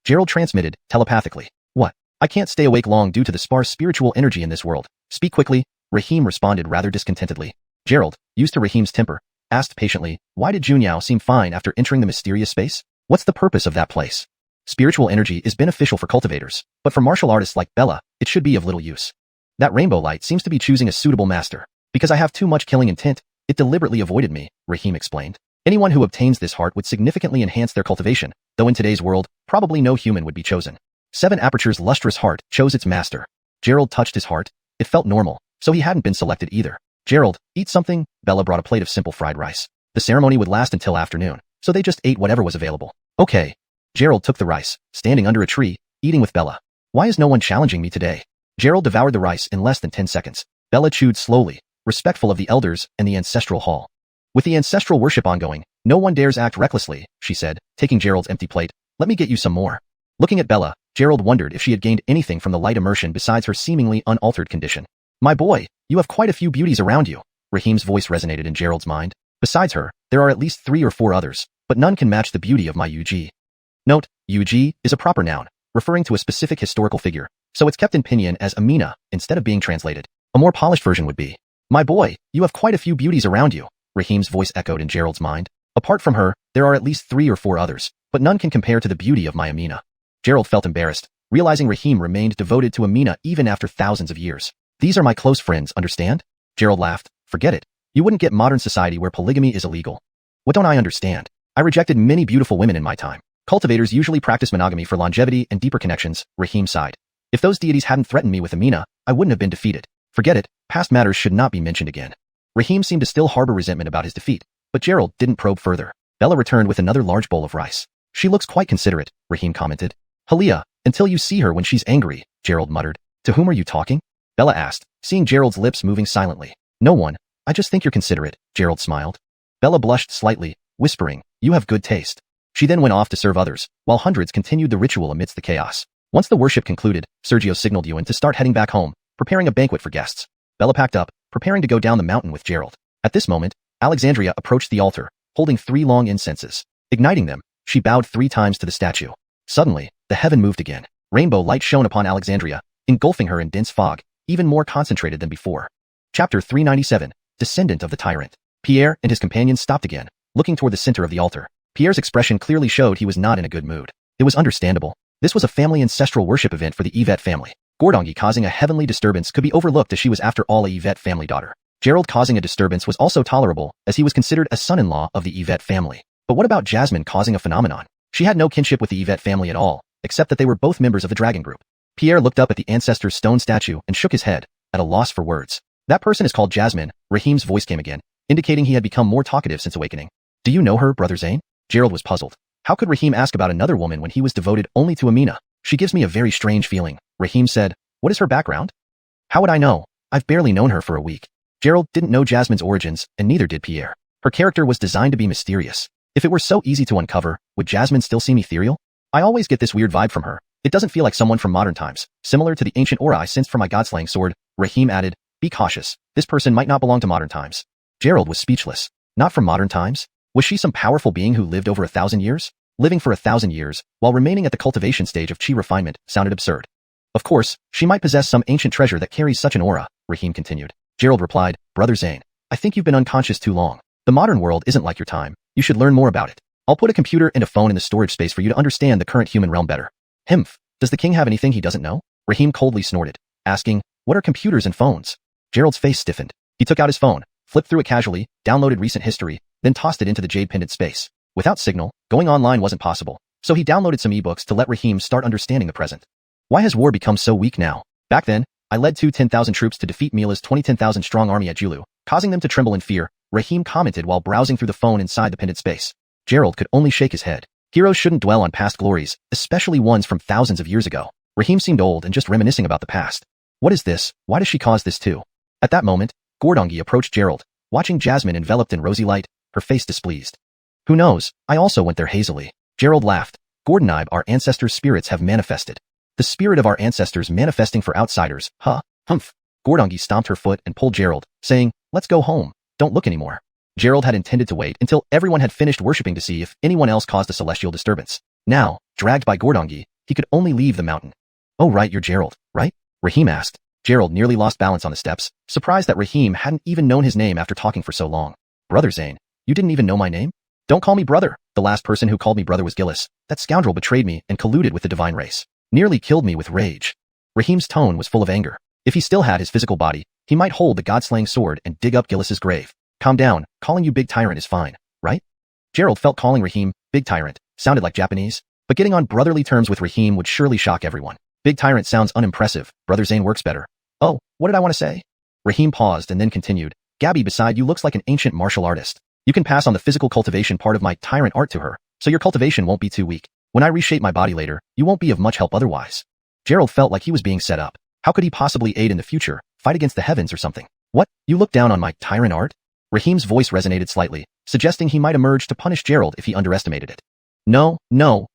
Gerald transmitted, telepathically. What? I can't stay awake long due to the sparse spiritual energy in this world. Speak quickly, Rahim responded rather discontentedly. Gerald, used to Rahim's temper, asked patiently, why did Junyao seem fine after entering the mysterious space? What's the purpose of that place? Spiritual energy is beneficial for cultivators, but for martial artists like Bella, it should be of little use. That rainbow light seems to be choosing a suitable master. Because I have too much killing intent, it deliberately avoided me, Rahim explained. Anyone who obtains this heart would significantly enhance their cultivation, though in today's world, probably no human would be chosen. 7 Aperture's lustrous heart chose its master. Gerald touched his heart. It felt normal, so he hadn't been selected either. Gerald, eat something. Bella brought a plate of simple fried rice. The ceremony would last until afternoon, so they just ate whatever was available. Okay. Gerald took the rice, standing under a tree, eating with Bella. Why is no one challenging me today? Gerald devoured the rice in less than 10 seconds. Bella chewed slowly, respectful of the elders and the ancestral hall. With the ancestral worship ongoing, no one dares act recklessly, she said, taking Gerald's empty plate. Let me get you some more. Looking at Bella, Gerald wondered if she had gained anything from the light immersion besides her seemingly unaltered condition. My boy, you have quite a few beauties around you. Raheem's voice resonated in Gerald's mind. Besides her, there are at least 3 or 4 others, but none can match the beauty of my UG. Note, UG is a proper noun, referring to a specific historical figure, so it's kept in pinyin as Amina instead of being translated. A more polished version would be, my boy, you have quite a few beauties around you. Raheem's voice echoed in Gerald's mind. Apart from her, there are at least 3 or 4 others, but none can compare to the beauty of my Amina. Gerald felt embarrassed, realizing Raheem remained devoted to Amina even after thousands of years. These are my close friends, understand? Gerald laughed. Forget it. You wouldn't get modern society where polygamy is illegal. What don't I understand? I rejected many beautiful women in my time. Cultivators usually practice monogamy for longevity and deeper connections, Raheem sighed. If those deities hadn't threatened me with Amina, I wouldn't have been defeated. Forget it, past matters should not be mentioned again. Raheem seemed to still harbor resentment about his defeat, but Gerald didn't probe further. Bella returned with another large bowl of rice. She looks quite considerate, Raheem commented. Halia, until you see her when she's angry, Gerald muttered. To whom are you talking? Bella asked, seeing Gerald's lips moving silently. No one. I just think you're considerate, Gerald smiled. Bella blushed slightly, whispering, you have good taste. She then went off to serve others, while hundreds continued the ritual amidst the chaos. Once the worship concluded, Sergio signaled Ewan to start heading back home, preparing a banquet for guests. Bella packed up, preparing to go down the mountain with Gerald. At this moment, Alexandria approached the altar, holding 3 long incenses. Igniting them, she bowed 3 times to the statue. Suddenly, the heaven moved again. Rainbow light shone upon Alexandria, engulfing her in dense fog, even more concentrated than before. Chapter 397, Descendant of the Tyrant. Pierre and his companions stopped again, looking toward the center of the altar. Pierre's expression clearly showed he was not in a good mood. It was understandable. This was a family ancestral worship event for the Yvette family. Gordongi causing a heavenly disturbance could be overlooked as she was after all a Yvette family daughter. Gerald causing a disturbance was also tolerable, as he was considered a son-in-law of the Yvette family. But what about Jasmine causing a phenomenon? She had no kinship with the Yvette family at all, except that they were both members of the dragon group. Pierre looked up at the ancestor's stone statue and shook his head, at a loss for words. That person is called Jasmine, Raheem's voice came again, indicating he had become more talkative since awakening. Do you know her, Brother Zane? Gerald was puzzled. How could Raheem ask about another woman when he was devoted only to Amina? She gives me a very strange feeling, Raheem said. What is her background? How would I know? I've barely known her for a week. Gerald didn't know Jasmine's origins, and neither did Pierre. Her character was designed to be mysterious. If it were so easy to uncover, would Jasmine still seem ethereal? I always get this weird vibe from her. It doesn't feel like someone from modern times, similar to the ancient aura I sensed from my godslaying sword. Raheem added, be cautious. This person might not belong to modern times. Gerald was speechless. Not from modern times? Was she some powerful being who lived over 1,000 years? Living for 1,000 years, while remaining at the cultivation stage of chi refinement, sounded absurd. Of course, she might possess some ancient treasure that carries such an aura, Raheem continued. Gerald replied, Brother Zane, I think you've been unconscious too long. The modern world isn't like your time. You should learn more about it. I'll put a computer and a phone in the storage space for you to understand the current human realm better. Himph, does the king have anything he doesn't know? Raheem coldly snorted, asking, what are computers and phones? Gerald's face stiffened. He took out his phone, flipped through it casually, downloaded recent history, then tossed it into the jade pendant space. Without signal, going online wasn't possible, so he downloaded some ebooks to let Raheem start understanding the present. Why has war become so weak now? Back then, I led 10,000 troops to defeat Mila's 10,000 strong army at Julu, causing them to tremble in fear, Raheem commented while browsing through the phone inside the pendant space. Gerald could only shake his head. Heroes shouldn't dwell on past glories, especially ones from thousands of years ago. Raheem seemed old and just reminiscing about the past. What is this? Why does she cause this too? At that moment, Gordongi approached Gerald, watching Jasmine enveloped in rosy light, her face displeased. Who knows, I also went there hazily. Gerald laughed. Gordonibe, our ancestors' spirits have manifested. The spirit of our ancestors manifesting for outsiders, huh? Humph. Gordongi stomped her foot and pulled Gerald, saying, let's go home. Don't look anymore. Gerald had intended to wait until everyone had finished worshipping to see if anyone else caused a celestial disturbance. Now, dragged by Gordongi, he could only leave the mountain. Oh right, you're Gerald, right? Raheem asked. Gerald nearly lost balance on the steps, surprised that Raheem hadn't even known his name after talking for so long. Brother Zane, you didn't even know my name? Don't call me brother. The last person who called me brother was Gillis. That scoundrel betrayed me and colluded with the divine race. Nearly killed me with rage. Raheem's tone was full of anger. If he still had his physical body, he might hold the god-slaying sword and dig up Gillis's grave. Calm down, calling you big tyrant is fine, right? Gerald felt calling Raheem big tyrant sounded like Japanese, but getting on brotherly terms with Raheem would surely shock everyone. Big tyrant sounds unimpressive, Brother Zane works better. Oh, what did I want to say? Raheem paused and then continued, Gabby beside you looks like an ancient martial artist. You can pass on the physical cultivation part of my tyrant art to her, so your cultivation won't be too weak. When I reshape my body later, you won't be of much help otherwise. Gerald felt like he was being set up. How could he possibly aid in the future, fight against the heavens or something? What? You look down on my tyrant art? Raheem's voice resonated slightly, suggesting he might emerge to punish Gerald if he underestimated it. No,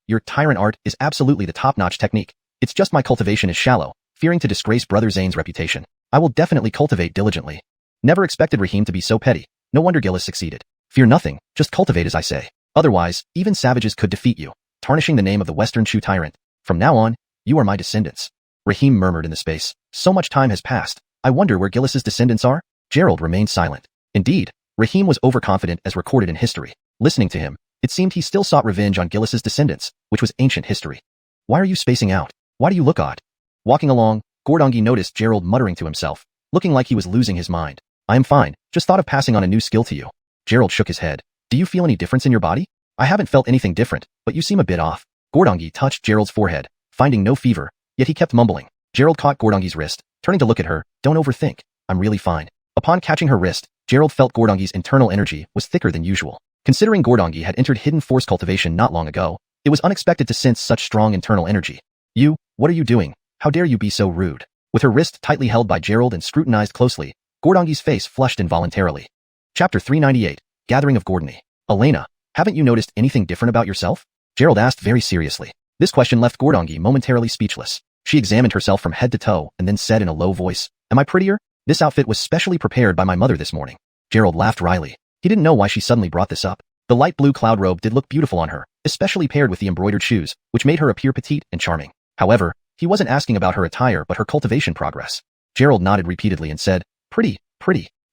your tyrant art is absolutely the top-notch technique. It's just my cultivation is shallow, fearing to disgrace Brother Zane's reputation. I will definitely cultivate diligently. Never expected Raheem to be so petty. No wonder Gillis succeeded. Fear nothing, just cultivate as I say. Otherwise, even savages could defeat you, tarnishing the name of the Western Chu tyrant. From now on, you are my descendants. Raheem murmured in the space. So much time has passed. I wonder where Gillis's descendants are? Gerald remained silent. Indeed, Raheem was overconfident as recorded in history. Listening to him, it seemed he still sought revenge on Gillis's descendants, which was ancient history. Why are you spacing out? Why do you look odd? Walking along, Gordongi noticed Gerald muttering to himself, looking like he was losing his mind. I am fine, just thought of passing on a new skill to you. Gerald shook his head. Do you feel any difference in your body? I haven't felt anything different, but you seem a bit off. Gordongi touched Gerald's forehead, finding no fever, yet he kept mumbling. Gerald caught Gordongi's wrist, turning to look at her. Don't overthink. I'm really fine. Upon catching her wrist, Gerald felt Gordongi's internal energy was thicker than usual. Considering Gordongi had entered hidden force cultivation not long ago, it was unexpected to sense such strong internal energy. You, what are you doing? How dare you be so rude? With her wrist tightly held by Gerald and scrutinized closely, Gordongi's face flushed involuntarily. Chapter 398, Gathering of Gordoni. Elena, haven't you noticed anything different about yourself? Gerald asked very seriously. This question left Gordongi momentarily speechless. She examined herself from head to toe and then said in a low voice, Am I prettier? This outfit was specially prepared by my mother this morning. Gerald laughed wryly. He didn't know why she suddenly brought this up. The light blue cloud robe did look beautiful on her, especially paired with the embroidered shoes, which made her appear petite and charming. However, he wasn't asking about her attire but her cultivation progress. Gerald nodded repeatedly and said, Pretty.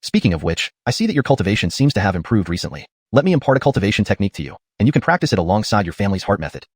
Speaking of which, I see that your cultivation seems to have improved recently. Let me impart a cultivation technique to you, and you can practice it alongside your family's heart method.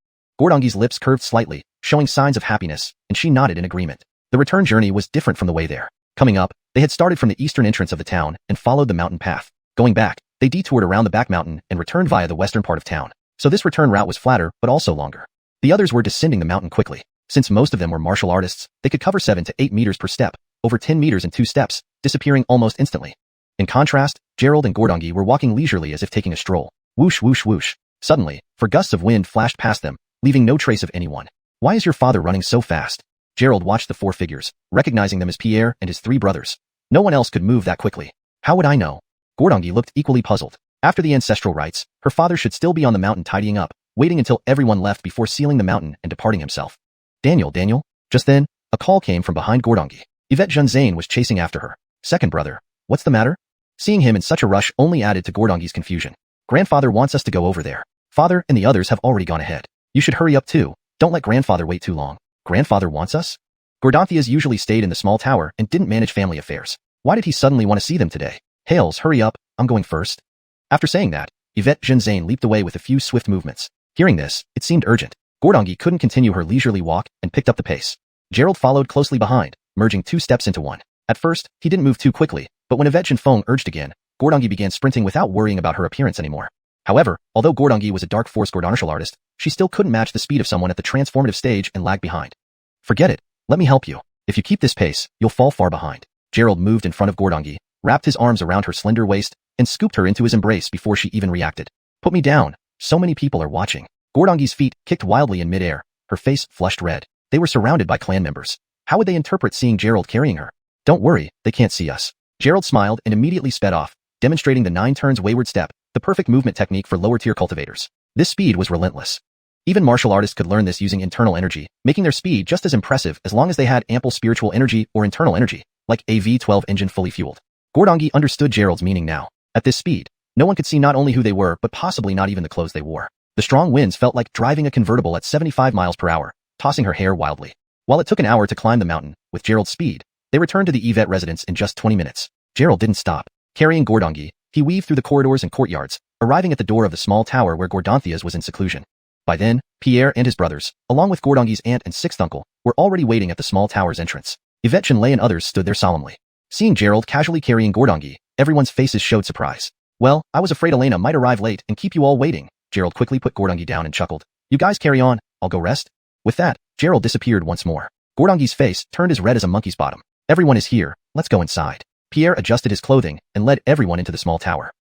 Gordongi's lips curved slightly, showing signs of happiness, and she nodded in agreement. The return journey was different from the way there. Coming up, they had started from the eastern entrance of the town and followed the mountain path. Going back, they detoured around the back mountain and returned via the western part of town. So this return route was flatter, but also longer. The others were descending the mountain quickly. Since most of them were martial artists, they could cover 7 to 8 meters per step, over 10 meters in 2 steps, disappearing almost instantly. In contrast, Gerald and Gordongi were walking leisurely as if taking a stroll. Whoosh, whoosh, whoosh. Suddenly, gusts of wind flashed past them, leaving no trace of anyone. Why is your father running so fast? Gerald watched the 4 figures, recognizing them as Pierre and his 3 brothers. No one else could move that quickly. How would I know? Gordongi looked equally puzzled. After the ancestral rites, her father should still be on the mountain tidying up, waiting until everyone left before sealing the mountain and departing himself. Daniel. Just then, a call came from behind Gordongi. Yvette Junzane was chasing after her. Second brother. What's the matter? Seeing him in such a rush only added to Gordongi's confusion. Grandfather wants us to go over there. Father and the others have already gone ahead. You should hurry up too. Don't let grandfather wait too long. Grandfather wants us? Gordanthias usually stayed in the small tower and didn't manage family affairs. Why did he suddenly want to see them today? Hales, hurry up, I'm going first. After saying that, Yvette Junzane leaped away with a few swift movements. Hearing this, it seemed urgent. Gordongi couldn't continue her leisurely walk and picked up the pace. Gerald followed closely behind, merging 2 steps into one. At first, he didn't move too quickly, but when Yvette Junfeng urged again, Gordongi began sprinting without worrying about her appearance anymore. However, although Gordongi was a dark force martial artist, she still couldn't match the speed of someone at the transformative stage and lag behind. Forget it. Let me help you. If you keep this pace, you'll fall far behind. Gerald moved in front of Gordongi, wrapped his arms around her slender waist, and scooped her into his embrace before she even reacted. Put me down. So many people are watching. Gordongi's feet kicked wildly in midair, her face flushed red. They were surrounded by clan members. How would they interpret seeing Gerald carrying her? Don't worry, they can't see us. Gerald smiled and immediately sped off, demonstrating the 9 turns wayward step, the perfect movement technique for lower-tier cultivators. This speed was relentless. Even martial artists could learn this using internal energy, making their speed just as impressive as long as they had ample spiritual energy or internal energy, like a V12 engine fully fueled. Gordongi understood Gerald's meaning now. At this speed, no one could see not only who they were but possibly not even the clothes they wore. The strong winds felt like driving a convertible at 75 miles per hour, tossing her hair wildly. While it took an hour to climb the mountain, with Gerald's speed, they returned to the Yvette residence in just 20 minutes. Gerald didn't stop. Carrying Gordongi, he weaved through the corridors and courtyards, arriving at the door of the small tower where Gordanthias was in seclusion. By then, Pierre and his brothers, along with Gordongi's aunt and 6th uncle, were already waiting at the small tower's entrance. Yvette Chenlay and others stood there solemnly. Seeing Gerald casually carrying Gordongi, everyone's faces showed surprise. Well, I was afraid Elena might arrive late and keep you all waiting. Gerald quickly put Gordongi down and chuckled. You guys carry on, I'll go rest. With that, Gerald disappeared once more. Gordongi's face turned as red as a monkey's bottom. Everyone is here, let's go inside. Pierre adjusted his clothing and led everyone into the small tower.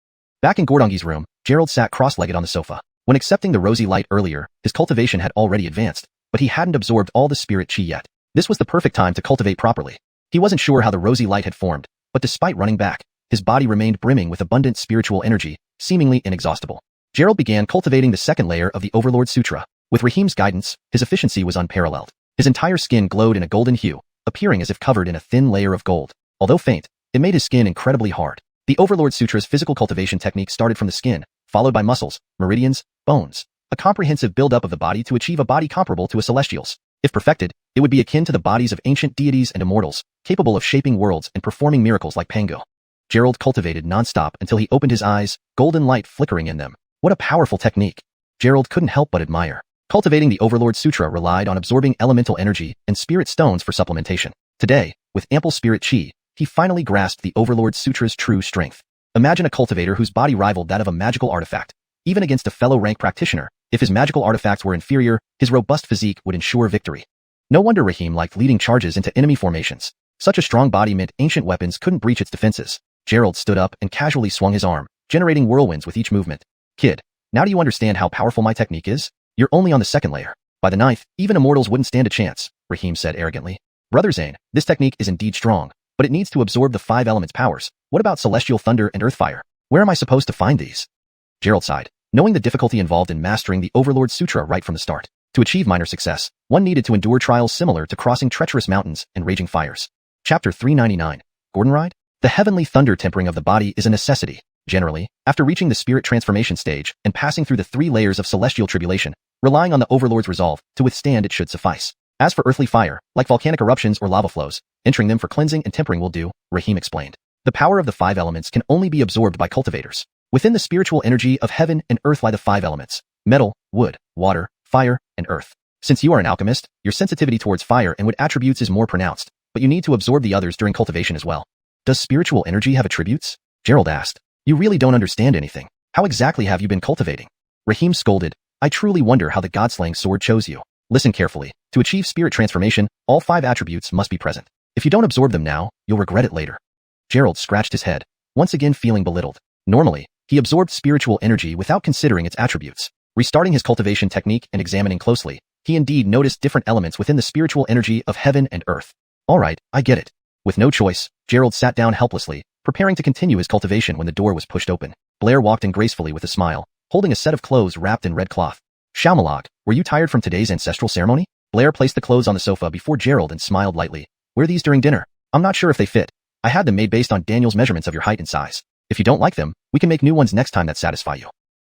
Back in Gordongi's room, Gerald sat cross-legged on the sofa. When accepting the rosy light earlier, his cultivation had already advanced, but he hadn't absorbed all the spirit chi yet. This was the perfect time to cultivate properly. He wasn't sure how the rosy light had formed, but despite running back, his body remained brimming with abundant spiritual energy, seemingly inexhaustible. Gerald began cultivating the second layer of the Overlord Sutra. With Rahim's guidance, his efficiency was unparalleled. His entire skin glowed in a golden hue, appearing as if covered in a thin layer of gold. Although faint, it made his skin incredibly hard. The Overlord Sutra's physical cultivation technique started from the skin, followed by muscles, meridians, bones, a comprehensive build-up of the body to achieve a body comparable to a celestial's. If perfected, it would be akin to the bodies of ancient deities and immortals, capable of shaping worlds and performing miracles like Pango. Gerald cultivated non-stop until he opened his eyes, golden light flickering in them. What a powerful technique! Gerald couldn't help but admire. Cultivating the Overlord Sutra relied on absorbing elemental energy and spirit stones for supplementation. Today, with ample spirit chi, he finally grasped the Overlord Sutra's true strength. Imagine a cultivator whose body rivaled that of a magical artifact. Even against a fellow rank practitioner, if his magical artifacts were inferior, his robust physique would ensure victory. No wonder Rahim liked leading charges into enemy formations. Such a strong body meant ancient weapons couldn't breach its defenses. Gerald stood up and casually swung his arm, generating whirlwinds with each movement. Kid, now do you understand how powerful my technique is? You're only on the second layer. By the ninth, even immortals wouldn't stand a chance, Rahim said arrogantly. Brother Zane, this technique is indeed strong, but it needs to absorb the 5 elements' powers. What about celestial thunder and earth fire? Where am I supposed to find these? Gerald sighed, knowing the difficulty involved in mastering the Overlord Sutra right from the start. To achieve minor success, one needed to endure trials similar to crossing treacherous mountains and raging fires. Chapter 399. Gordon Ride? The heavenly thunder tempering of the body is a necessity. Generally, after reaching the spirit transformation stage and passing through the 3 layers of celestial tribulation, relying on the Overlord's resolve to withstand it should suffice. As for earthly fire, like volcanic eruptions or lava flows, entering them for cleansing and tempering will do, Rahim explained. The power of the 5 elements can only be absorbed by cultivators. Within the spiritual energy of heaven and earth lie the 5 elements: metal, wood, water, fire, and earth. Since you are an alchemist, your sensitivity towards fire and wood attributes is more pronounced, but you need to absorb the others during cultivation as well. Does spiritual energy have attributes? Gerald asked. You really don't understand anything. How exactly have you been cultivating? Rahim scolded. I truly wonder how the god-slaying sword chose you. Listen carefully. To achieve spirit transformation, all 5 attributes must be present. If you don't absorb them now, you'll regret it later. Gerald scratched his head, once again feeling belittled. Normally, he absorbed spiritual energy without considering its attributes. Restarting his cultivation technique and examining closely, he indeed noticed different elements within the spiritual energy of heaven and earth. All right, I get it. With no choice, Gerald sat down helplessly, preparing to continue his cultivation when the door was pushed open. Blair walked in gracefully with a smile, holding a set of clothes wrapped in red cloth. Xiao, were you tired from today's ancestral ceremony? Blair placed the clothes on the sofa before Gerald and smiled lightly. Wear these during dinner. I'm not sure if they fit. I had them made based on Daniel's measurements of your height and size. If you don't like them, we can make new ones next time that satisfy you.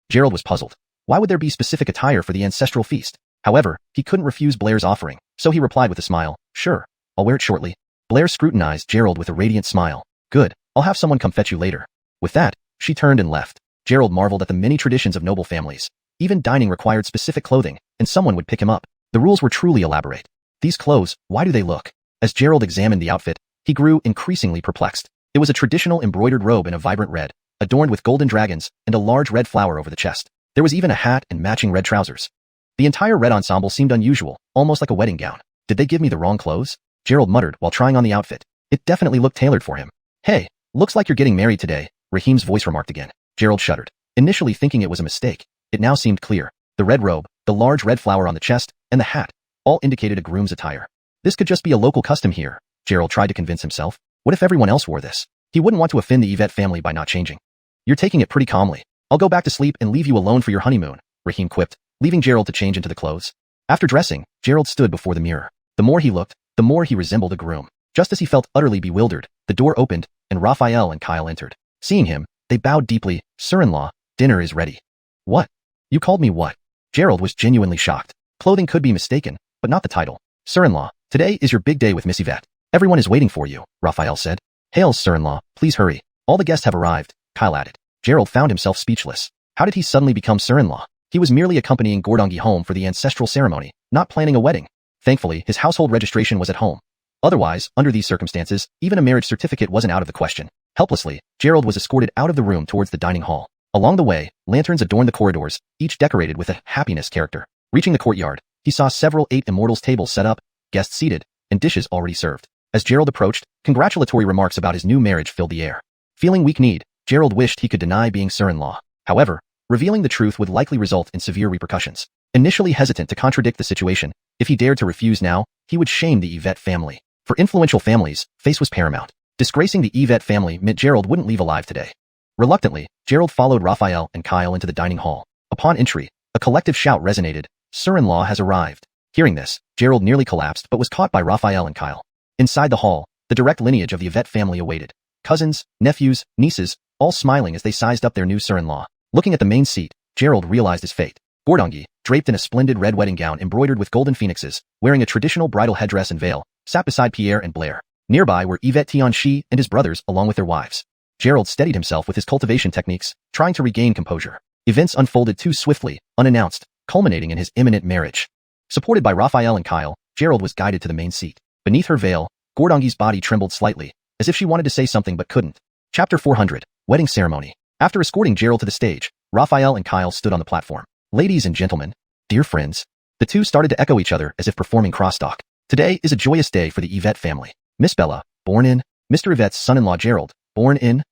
Gerald was puzzled. Why would there be specific attire for the ancestral feast? However, he couldn't refuse Blair's offering, so he replied with a smile, sure, I'll wear it shortly. Blair scrutinized Gerald with a radiant smile. Good, I'll have someone come fetch you later. With that, she turned and left. Gerald marveled at the many traditions of noble families. Even dining required specific clothing, and someone would pick him up. The rules were truly elaborate. These clothes, why do they look? As Gerald examined the outfit, he grew increasingly perplexed. It was a traditional embroidered robe in a vibrant red, adorned with golden dragons and a large red flower over the chest. There was even a hat and matching red trousers. The entire red ensemble seemed unusual, almost like a wedding gown. Did they give me the wrong clothes? Gerald muttered while trying on the outfit. It definitely looked tailored for him. Hey, looks like you're getting married today, Rahim's voice remarked again. Gerald shuddered, initially thinking it was a mistake. It now seemed clear. The red robe, the large red flower on the chest, and the hat, all indicated a groom's attire. This could just be a local custom here, Gerald tried to convince himself. What if everyone else wore this? He wouldn't want to offend the Yvette family by not changing. You're taking it pretty calmly. I'll go back to sleep and leave you alone for your honeymoon, Rahim quipped, leaving Gerald to change into the clothes. After dressing, Gerald stood before the mirror. The more he looked, the more he resembled a groom. Just as he felt utterly bewildered, the door opened, and Raphael and Kyle entered. Seeing him, they bowed deeply. Sir-in-law, dinner is ready. What? You called me what? Gerald was genuinely shocked. Clothing could be mistaken, but not the title. Sir-in-law, today is your big day with Miss Yvette. Everyone is waiting for you, Raphael said. Hails, sir-in-law, please hurry. All the guests have arrived, Kyle added. Gerald found himself speechless. How did he suddenly become sir-in-law? He was merely accompanying Gordongi home for the ancestral ceremony, not planning a wedding. Thankfully, his household registration was at home. Otherwise, under these circumstances, even a marriage certificate wasn't out of the question. Helplessly, Gerald was escorted out of the room towards the dining hall. Along the way, lanterns adorned the corridors, each decorated with a happiness character. Reaching the courtyard, he saw several 8 immortals tables set up, guests seated, and dishes already served. As Gerald approached, congratulatory remarks about his new marriage filled the air. Feeling weak-kneed, Gerald wished he could deny being sir-in-law. However, revealing the truth would likely result in severe repercussions. Initially hesitant to contradict the situation, if he dared to refuse now, he would shame the Yvette family. For influential families, face was paramount. Disgracing the Yvette family meant Gerald wouldn't leave alive today. Reluctantly, Gerald followed Raphael and Kyle into the dining hall. Upon entry, a collective shout resonated. "Sir-in-law has arrived." Hearing this, Gerald nearly collapsed but was caught by Raphael and Kyle. Inside the hall, the direct lineage of the Yvette family awaited. Cousins, nephews, nieces, all smiling as they sized up their new sir-in-law. Looking at the main seat, Gerald realized his fate. Gordongi, draped in a splendid red wedding gown embroidered with golden phoenixes, wearing a traditional bridal headdress and veil, sat beside Pierre and Blair. Nearby were Yvette Tianxi and his brothers along with their wives. Gerald steadied himself with his cultivation techniques, trying to regain composure. Events unfolded too swiftly, unannounced, culminating in his imminent marriage. Supported by Raphael and Kyle, Gerald was guided to the main seat. Beneath her veil, Gordongi's body trembled slightly, as if she wanted to say something but couldn't. Chapter 400, Wedding Ceremony. After escorting Gerald to the stage, Raphael and Kyle stood on the platform. "Ladies and gentlemen, dear friends." The two started to echo each other as if performing crosstalk. Today is a joyous day for the Yvette family. Miss Bella, born in. Mr. Yvette's son-in-law Gerald, born in.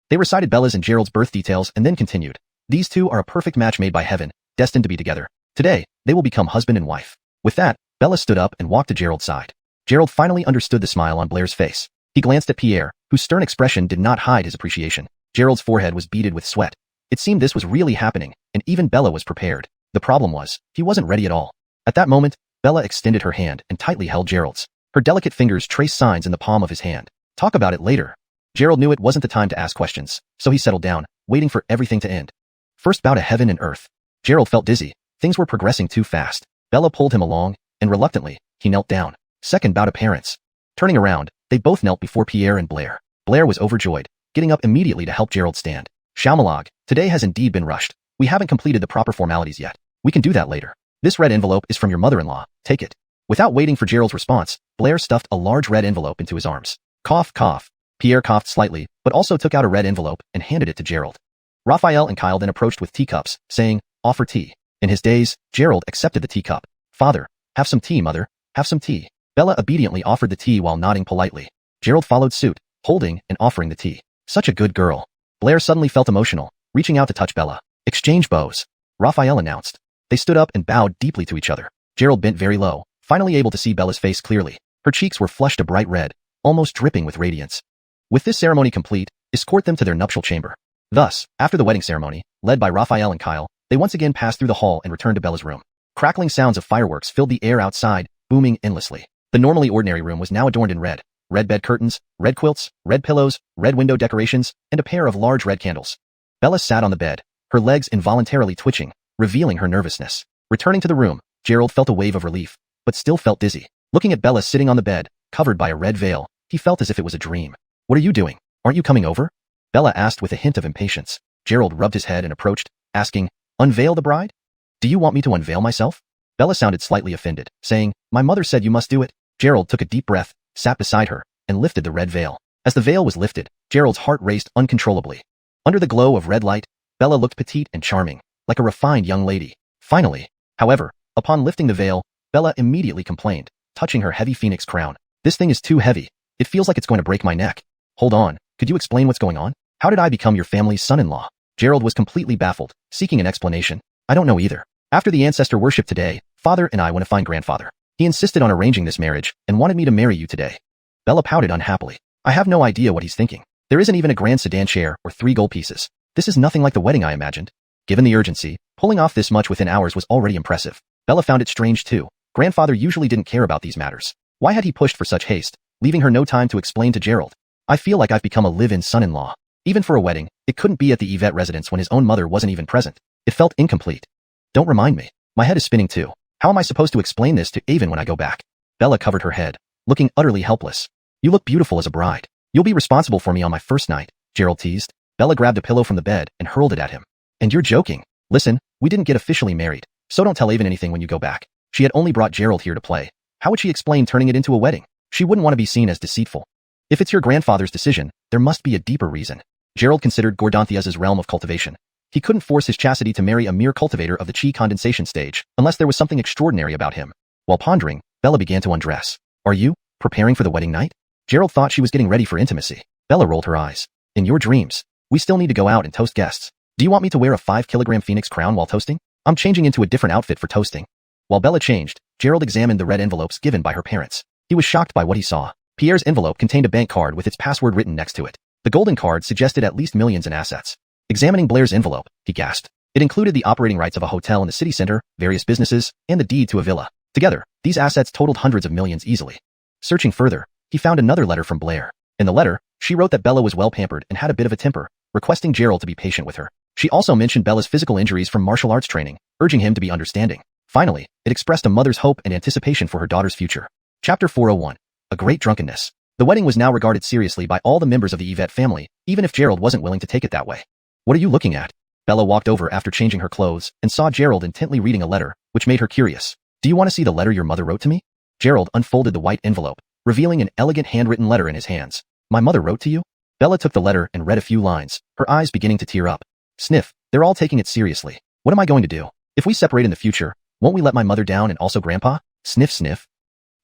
They recited Bella's and Gerald's birth details and then continued. These two are a perfect match made by heaven, destined to be together. Today, they will become husband and wife. With that, Bella stood up and walked to Gerald's side. Gerald finally understood the smile on Blair's face. He glanced at Pierre, whose stern expression did not hide his appreciation. Gerald's forehead was beaded with sweat. It seemed this was really happening, and even Bella was prepared. The problem was, he wasn't ready at all. At that moment, Bella extended her hand and tightly held Gerald's. Her delicate fingers traced signs in the palm of his hand. "Talk about it later." Gerald knew it wasn't the time to ask questions, so he settled down, waiting for everything to end. First bow to heaven and earth. Gerald felt dizzy. Things were progressing too fast. Bella pulled him along, and reluctantly, he knelt down. Second bow to parents. Turning around, they both knelt before Pierre and Blair. Blair was overjoyed, getting up immediately to help Gerald stand. "Xiaomalog, today has indeed been rushed. We haven't completed the proper formalities yet. We can do that later. This red envelope is from your mother-in-law. Take it." Without waiting for Gerald's response, Blair stuffed a large red envelope into his arms. Cough, cough. Pierre coughed slightly, but also took out a red envelope and handed it to Gerald. Raphael and Kyle then approached with teacups, saying, "Offer tea." In his daze, Gerald accepted the teacup. "Father, have some tea, mother, have some tea." Bella obediently offered the tea while nodding politely. Gerald followed suit, holding and offering the tea. Such a good girl. Blair suddenly felt emotional, reaching out to touch Bella. "Exchange bows," Raphael announced. They stood up and bowed deeply to each other. Gerald bent very low, finally able to see Bella's face clearly. Her cheeks were flushed a bright red, almost dripping with radiance. With this ceremony complete, escort them to their nuptial chamber. Thus, after the wedding ceremony, led by Raphael and Kyle, they once again passed through the hall and returned to Bella's room. Crackling sounds of fireworks filled the air outside, booming endlessly. The normally ordinary room was now adorned in red. Red bed curtains, red quilts, red pillows, red window decorations, and a pair of large red candles. Bella sat on the bed, her legs involuntarily twitching, revealing her nervousness. Returning to the room, Gerald felt a wave of relief, but still felt dizzy. Looking at Bella sitting on the bed, covered by a red veil, he felt as if it was a dream. "What are you doing? Aren't you coming over?" Bella asked with a hint of impatience. Gerald rubbed his head and approached, asking, "Unveil the bride? Do you want me to unveil myself?" Bella sounded slightly offended, saying, "My mother said you must do it." Gerald took a deep breath, sat beside her, and lifted the red veil. As the veil was lifted, Gerald's heart raced uncontrollably. Under the glow of red light, Bella looked petite and charming, like a refined young lady. Finally, however, upon lifting the veil, Bella immediately complained, touching her heavy phoenix crown. "This thing is too heavy. It feels like it's going to break my neck." "Hold on, could you explain what's going on? How did I become your family's son-in-law?" Gerald was completely baffled, seeking an explanation. "I don't know either. After the ancestor worship today, Father and I went to find Grandfather. He insisted on arranging this marriage and wanted me to marry you today." Bella pouted unhappily. "I have no idea what he's thinking. There isn't even a grand sedan chair or 3 gold pieces. This is nothing like the wedding I imagined." Given the urgency, pulling off this much within hours was already impressive. Bella found it strange too. Grandfather usually didn't care about these matters. Why had he pushed for such haste, leaving her no time to explain to Gerald? "I feel like I've become a live-in son-in-law." Even for a wedding, it couldn't be at the Yvette residence when his own mother wasn't even present. It felt incomplete. "Don't remind me. My head is spinning too. How am I supposed to explain this to Avon when I go back?" Bella covered her head, looking utterly helpless. "You look beautiful as a bride. You'll be responsible for me on my first night," Gerald teased. Bella grabbed a pillow from the bed and hurled it at him. "And you're joking. Listen, we didn't get officially married, so don't tell Avon anything when you go back." She had only brought Gerald here to play. How would she explain turning it into a wedding? She wouldn't want to be seen as deceitful. If it's your grandfather's decision, there must be a deeper reason. Gerald considered Gordanthia's realm of cultivation. He couldn't force his chastity to marry a mere cultivator of the chi condensation stage, unless there was something extraordinary about him. While pondering, Bella began to undress. "Are you preparing for the wedding night?" Gerald thought she was getting ready for intimacy. Bella rolled her eyes. "In your dreams. We still need to go out and toast guests. Do you want me to wear a 5-kilogram phoenix crown while toasting? I'm changing into a different outfit for toasting." While Bella changed, Gerald examined the red envelopes given by her parents. He was shocked by what he saw. Pierre's envelope contained a bank card with its password written next to it. The golden card suggested at least millions in assets. Examining Blair's envelope, he gasped. It included the operating rights of a hotel in the city center, various businesses, and the deed to a villa. Together, these assets totaled hundreds of millions easily. Searching further, he found another letter from Blair. In the letter, she wrote that Bella was well pampered and had a bit of a temper, requesting Gerald to be patient with her. She also mentioned Bella's physical injuries from martial arts training, urging him to be understanding. Finally, it expressed a mother's hope and anticipation for her daughter's future. Chapter 401. A Great Drunkenness. The wedding was now regarded seriously by all the members of the Yvette family, even if Gerald wasn't willing to take it that way. What are you looking at? Bella walked over after changing her clothes and saw Gerald intently reading a letter, which made her curious. Do you want to see the letter your mother wrote to me? Gerald unfolded the white envelope, revealing an elegant handwritten letter in his hands. My mother wrote to you? Bella took the letter and read a few lines, her eyes beginning to tear up. Sniff, they're all taking it seriously. What am I going to do? If we separate in the future, won't we let my mother down and also Grandpa? Sniff sniff.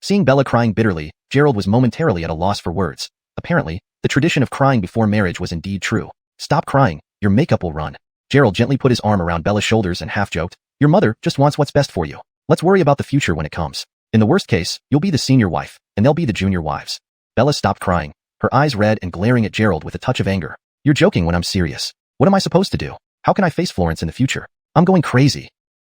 Seeing Bella crying bitterly, Gerald was momentarily at a loss for words. Apparently, the tradition of crying before marriage was indeed true. Stop crying, your makeup will run. Gerald gently put his arm around Bella's shoulders and half-joked, your mother just wants what's best for you. Let's worry about the future when it comes. In the worst case, you'll be the senior wife, and they'll be the junior wives. Bella stopped crying, her eyes red and glaring at Gerald with a touch of anger. You're joking when I'm serious. What am I supposed to do? How can I face Florence in the future? I'm going crazy.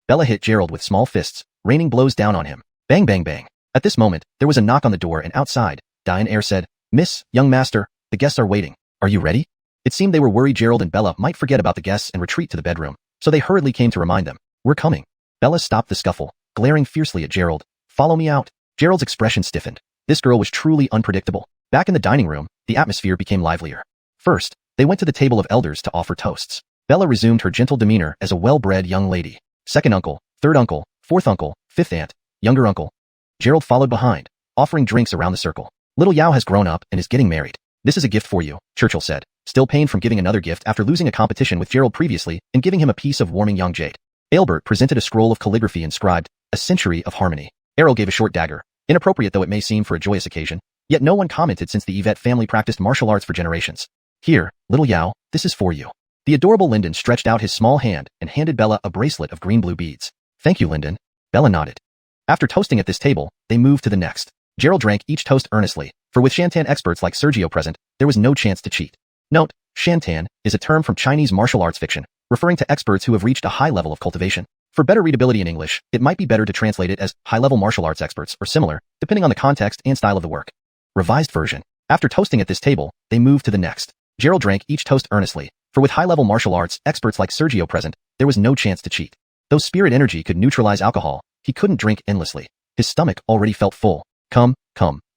Bella hit Gerald with small fists, raining blows down on him. Bang bang bang. At this moment, there was a knock on the door and outside, Diane Eyre said, Miss, young master, the guests are waiting. Are you ready? It seemed they were worried Gerald and Bella might forget about the guests and retreat to the bedroom, so they hurriedly came to remind them. We're coming. Bella stopped the scuffle, glaring fiercely at Gerald. Follow me out. Gerald's expression stiffened. This girl was truly unpredictable. Back in the dining room, the atmosphere became livelier. First, they went to the table of elders to offer toasts. Bella resumed her gentle demeanor as a well-bred young lady. Second uncle, third uncle, fourth uncle, fifth aunt, younger uncle. Gerald followed behind, offering drinks around the circle. Little Yao has grown up and is getting married. This is a gift for you, Churchill said, still pained from giving another gift after losing a competition with Gerald previously and giving him a piece of warming young jade. Aelbert presented a scroll of calligraphy inscribed, A Century of Harmony. Errol gave a short dagger, inappropriate though it may seem for a joyous occasion, yet no one commented since the Yvette family practiced martial arts for generations. Here, little Yao, this is for you. The adorable Lyndon stretched out his small hand and handed Bella a bracelet of green-blue beads. Thank you, Lyndon. Bella nodded. After toasting at this table, they moved to the next. Gerald drank each toast earnestly, for with Shantan experts like Sergio present, there was no chance to cheat. Note, Shantan is a term from Chinese martial arts fiction, referring to experts who have reached a high level of cultivation. For better readability in English, it might be better to translate it as high-level martial arts experts or similar, depending on the context and style of the work. Revised version. After toasting at this table, they moved to the next. Gerald drank each toast earnestly, for with high-level martial arts experts like Sergio present, there was no chance to cheat. Though spirit energy could neutralize alcohol, he couldn't drink endlessly. His stomach already felt full. Come,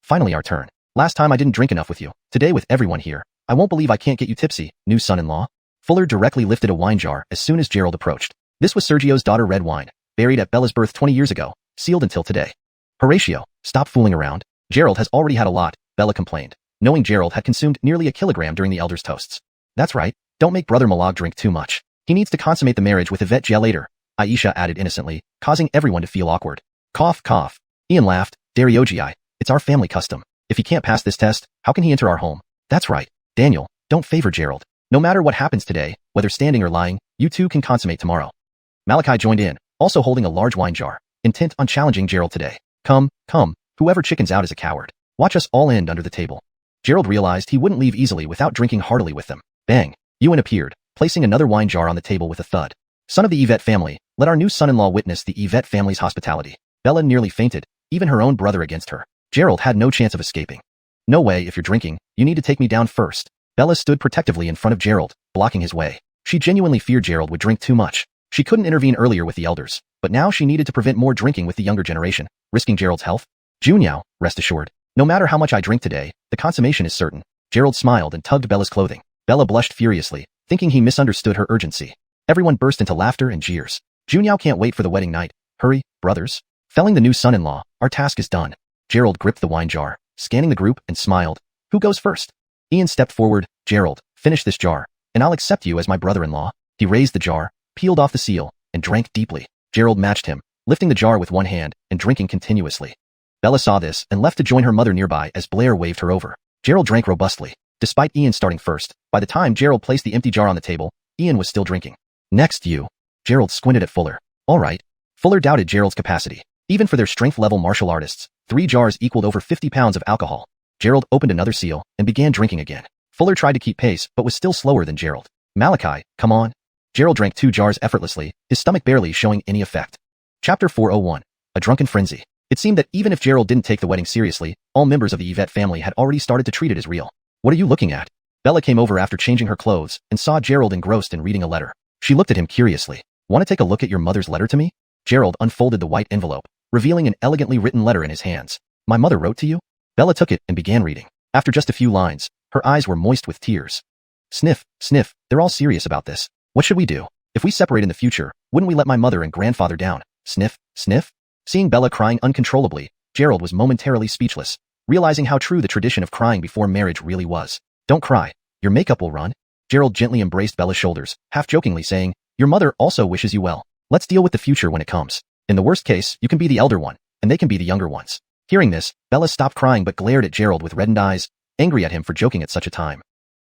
finally our turn. Last time I didn't drink enough with you. Today with everyone here, I won't believe I can't get you tipsy, new son-in-law. Fuller directly lifted a wine jar as soon as Gerald approached. This was Sergio's daughter red wine, buried at Bella's birth 20 years ago, sealed until today. Horatio, stop fooling around. Gerald has already had a lot, Bella complained, knowing Gerald had consumed nearly a kilogram during the elders' toasts. That's right, don't make Brother Malak drink too much. He needs to consummate the marriage with Yvette later, Aisha added innocently, causing everyone to feel awkward. Cough, cough. Ian laughed, Dariogi, it's our family custom. If he can't pass this test, how can he enter our home? That's right. Daniel, don't favor Gerald. No matter what happens today, whether standing or lying, you two can consummate tomorrow. Malachi joined in, also holding a large wine jar, intent on challenging Gerald today. Come, whoever chickens out is a coward. Watch us all end under the table. Gerald realized he wouldn't leave easily without drinking heartily with them. Bang! Ewan appeared, placing another wine jar on the table with a thud. Son of the Yvette family, let our new son-in-law witness the Yvette family's hospitality. Bella nearly fainted, even her own brother against her. Gerald had no chance of escaping. No way, if you're drinking, you need to take me down first. Bella stood protectively in front of Gerald, blocking his way. She genuinely feared Gerald would drink too much. She couldn't intervene earlier with the elders, but now she needed to prevent more drinking with the younger generation, risking Gerald's health. Junyao, rest assured. No matter how much I drink today, the consummation is certain. Gerald smiled and tugged Bella's clothing. Bella blushed furiously, thinking he misunderstood her urgency. Everyone burst into laughter and jeers. Junyao can't wait for the wedding night. Hurry, brothers. Felling the new son-in-law, our task is done. Gerald gripped the wine jar, scanning the group, and smiled. Who goes first? Ian stepped forward. Gerald, finish this jar, and I'll accept you as my brother-in-law. He raised the jar, peeled off the seal, and drank deeply. Gerald matched him, lifting the jar with one hand and drinking continuously. Bella saw this and left to join her mother nearby as Blair waved her over. Gerald drank robustly. Despite Ian starting first, by the time Gerald placed the empty jar on the table, Ian was still drinking. Next you. Gerald squinted at Fuller. All right. Fuller doubted Gerald's capacity. Even for their strength-level martial artists, 3 jars equaled over 50 pounds of alcohol. Gerald opened another seal and began drinking again. Fuller tried to keep pace but was still slower than Gerald. Malachi, come on. Gerald drank 2 jars effortlessly, his stomach barely showing any effect. Chapter 401. A Drunken Frenzy. It seemed that even if Gerald didn't take the wedding seriously, all members of the Yvette family had already started to treat it as real. What are you looking at? Bella came over after changing her clothes and saw Gerald engrossed in reading a letter. She looked at him curiously. Want to take a look at your mother's letter to me? Gerald unfolded the white envelope, revealing an elegantly written letter in his hands. My mother wrote to you? Bella took it and began reading. After just a few lines, her eyes were moist with tears. Sniff, sniff, they're all serious about this. What should we do? If we separate in the future, wouldn't we let my mother and grandfather down? Sniff, sniff? Seeing Bella crying uncontrollably, Gerald was momentarily speechless, realizing how true the tradition of crying before marriage really was. Don't cry. Your makeup will run. Gerald gently embraced Bella's shoulders, half-jokingly saying, your mother also wishes you well. Let's deal with the future when it comes. In the worst case, you can be the elder one, and they can be the younger ones. Hearing this, Bella stopped crying but glared at Gerald with reddened eyes, angry at him for joking at such a time.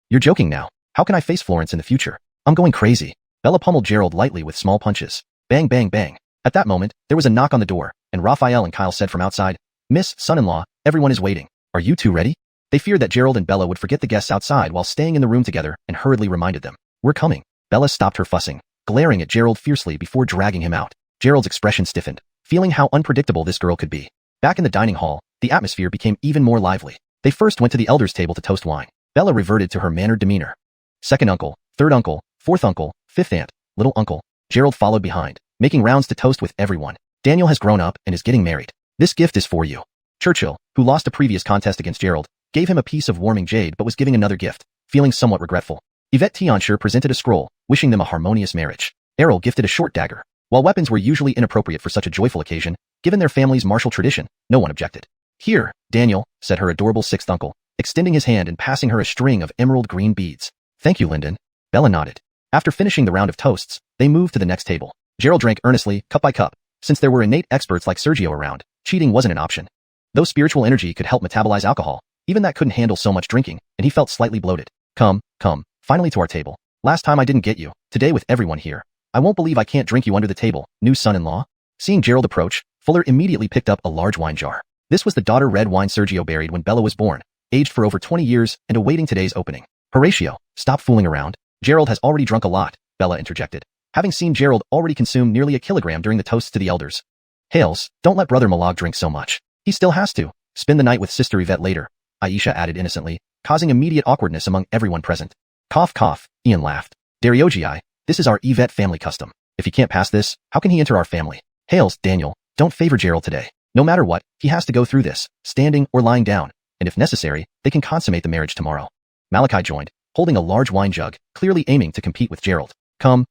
You're joking now. How can I face Florence in the future? I'm going crazy. Bella pummeled Gerald lightly with small punches. Bang, bang, bang. At that moment, there was a knock on the door, and Raphael and Kyle said from outside, Miss, son-in-law, everyone is waiting. Are you two ready? They feared that Gerald and Bella would forget the guests outside while staying in the room together and hurriedly reminded them. We're coming. Bella stopped her fussing, glaring at Gerald fiercely before dragging him out. Gerald's expression stiffened, feeling how unpredictable this girl could be. Back in the dining hall, the atmosphere became even more lively. They first went to the elders' table to toast wine. Bella reverted to her mannered demeanor. Second uncle, third uncle, fourth uncle, fifth aunt, little uncle. Gerald followed behind, making rounds to toast with everyone. Daniel has grown up and is getting married. This gift is for you. Churchill, who lost a previous contest against Gerald, gave him a piece of warming jade but was giving another gift, feeling somewhat regretful. Yvette Tiancher presented a scroll, wishing them a harmonious marriage. Errol gifted a short dagger. While weapons were usually inappropriate for such a joyful occasion, given their family's martial tradition, no one objected. Here, Daniel, said her adorable sixth uncle, extending his hand and passing her a string of emerald green beads. Thank you, Lyndon. Bella nodded. After finishing the round of toasts, they moved to the next table. Gerald drank earnestly, cup by cup. Since there were innate experts like Sergio around, cheating wasn't an option. Though spiritual energy could help metabolize alcohol, even that couldn't handle so much drinking, and he felt slightly bloated. Come, finally to our table. Last time I didn't get you, today with everyone here. I won't believe I can't drink you under the table, new son-in-law. Seeing Gerald approach, Fuller immediately picked up a large wine jar. This was the daughter red wine Sergio buried when Bella was born, aged for over 20 years and awaiting today's opening. Horatio, stop fooling around. Gerald has already drunk a lot, Bella interjected, having seen Gerald already consume nearly a kilogram during the toasts to the elders. Hales, don't let Brother Malag drink so much. He still has to. Spend the night with Sister Yvette later, Aisha added innocently, causing immediate awkwardness among everyone present. Cough, cough, Ian laughed. Dariogi, this is our Yvette family custom. If he can't pass this, how can he enter our family? Hales, Daniel, don't favor Gerald today. No matter what, he has to go through this, standing or lying down, and if necessary, they can consummate the marriage tomorrow. Malachi joined, holding a large wine jug, clearly aiming to compete with Gerald. Come,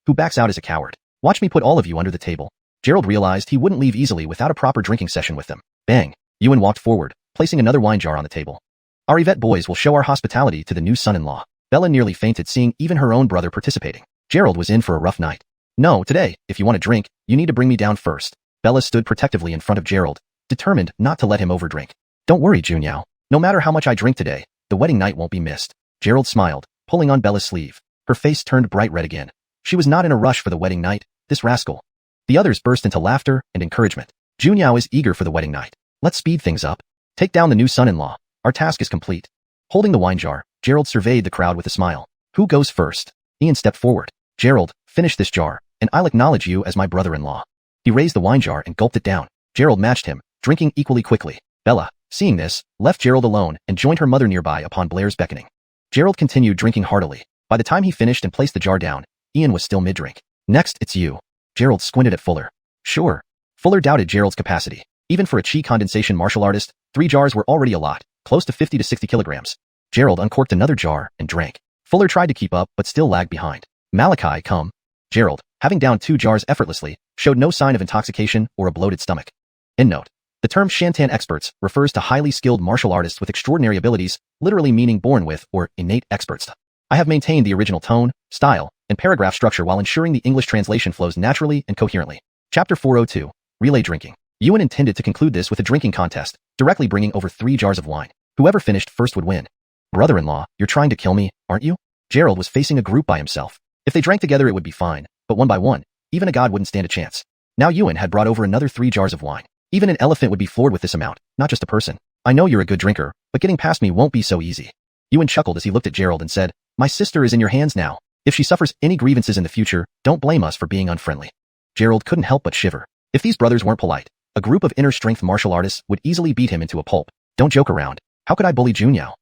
who backs out is a coward. Watch me put all of you under the table. Gerald realized he wouldn't leave easily without a proper drinking session with them. Bang! Ewan walked forward, placing another wine jar on the table. Our Yvette boys will show our hospitality to the new son-in-law. Bella nearly fainted seeing even her own brother participating. Gerald was in for a rough night. No, today, if you want to drink, you need to bring me down first. Bella stood protectively in front of Gerald, determined not to let him overdrink. Don't worry, Junyao. No matter how much I drink today, the wedding night won't be missed. Gerald smiled, pulling on Bella's sleeve. Her face turned bright red again. She was not in a rush for the wedding night, this rascal. The others burst into laughter and encouragement. Junyao is eager for the wedding night. Let's speed things up. Take down the new son-in-law. Our task is complete. Holding the wine jar, Gerald surveyed the crowd with a smile. Who goes first? Ian stepped forward. Gerald, finish this jar, and I'll acknowledge you as my brother-in-law. He raised the wine jar and gulped it down. Gerald matched him, drinking equally quickly. Bella, seeing this, left Gerald alone and joined her mother nearby upon Blair's beckoning. Gerald continued drinking heartily. By the time he finished and placed the jar down, Ian was still mid-drink. Next, it's you. Gerald squinted at Fuller. Sure. Fuller doubted Gerald's capacity. Even for a chi condensation martial artist, 3 jars were already a lot, close to 50 to 60 kilograms. Gerald uncorked another jar and drank. Fuller tried to keep up but still lagged behind. Malachi, come. Gerald, having downed 2 jars effortlessly, showed no sign of intoxication or a bloated stomach. Endnote. The term Shantan experts refers to highly skilled martial artists with extraordinary abilities, literally meaning born with or innate experts. I have maintained the original tone, style, and paragraph structure while ensuring the English translation flows naturally and coherently. Chapter 402. Relay Drinking. Ewan intended to conclude this with a drinking contest, directly bringing over 3 jars of wine. Whoever finished first would win. Brother-in-law, you're trying to kill me, aren't you? Gerald was facing a group by himself. If they drank together it would be fine, but one by one, even a god wouldn't stand a chance. Now Ewan had brought over another 3 jars of wine. Even an elephant would be floored with this amount, not just a person. I know you're a good drinker, but getting past me won't be so easy. Yuan chuckled as he looked at Gerald and said, my sister is in your hands now. If she suffers any grievances in the future, don't blame us for being unfriendly. Gerald couldn't help but shiver. If these brothers weren't polite, a group of inner strength martial artists would easily beat him into a pulp. Don't joke around. How could I bully Xuanhuan?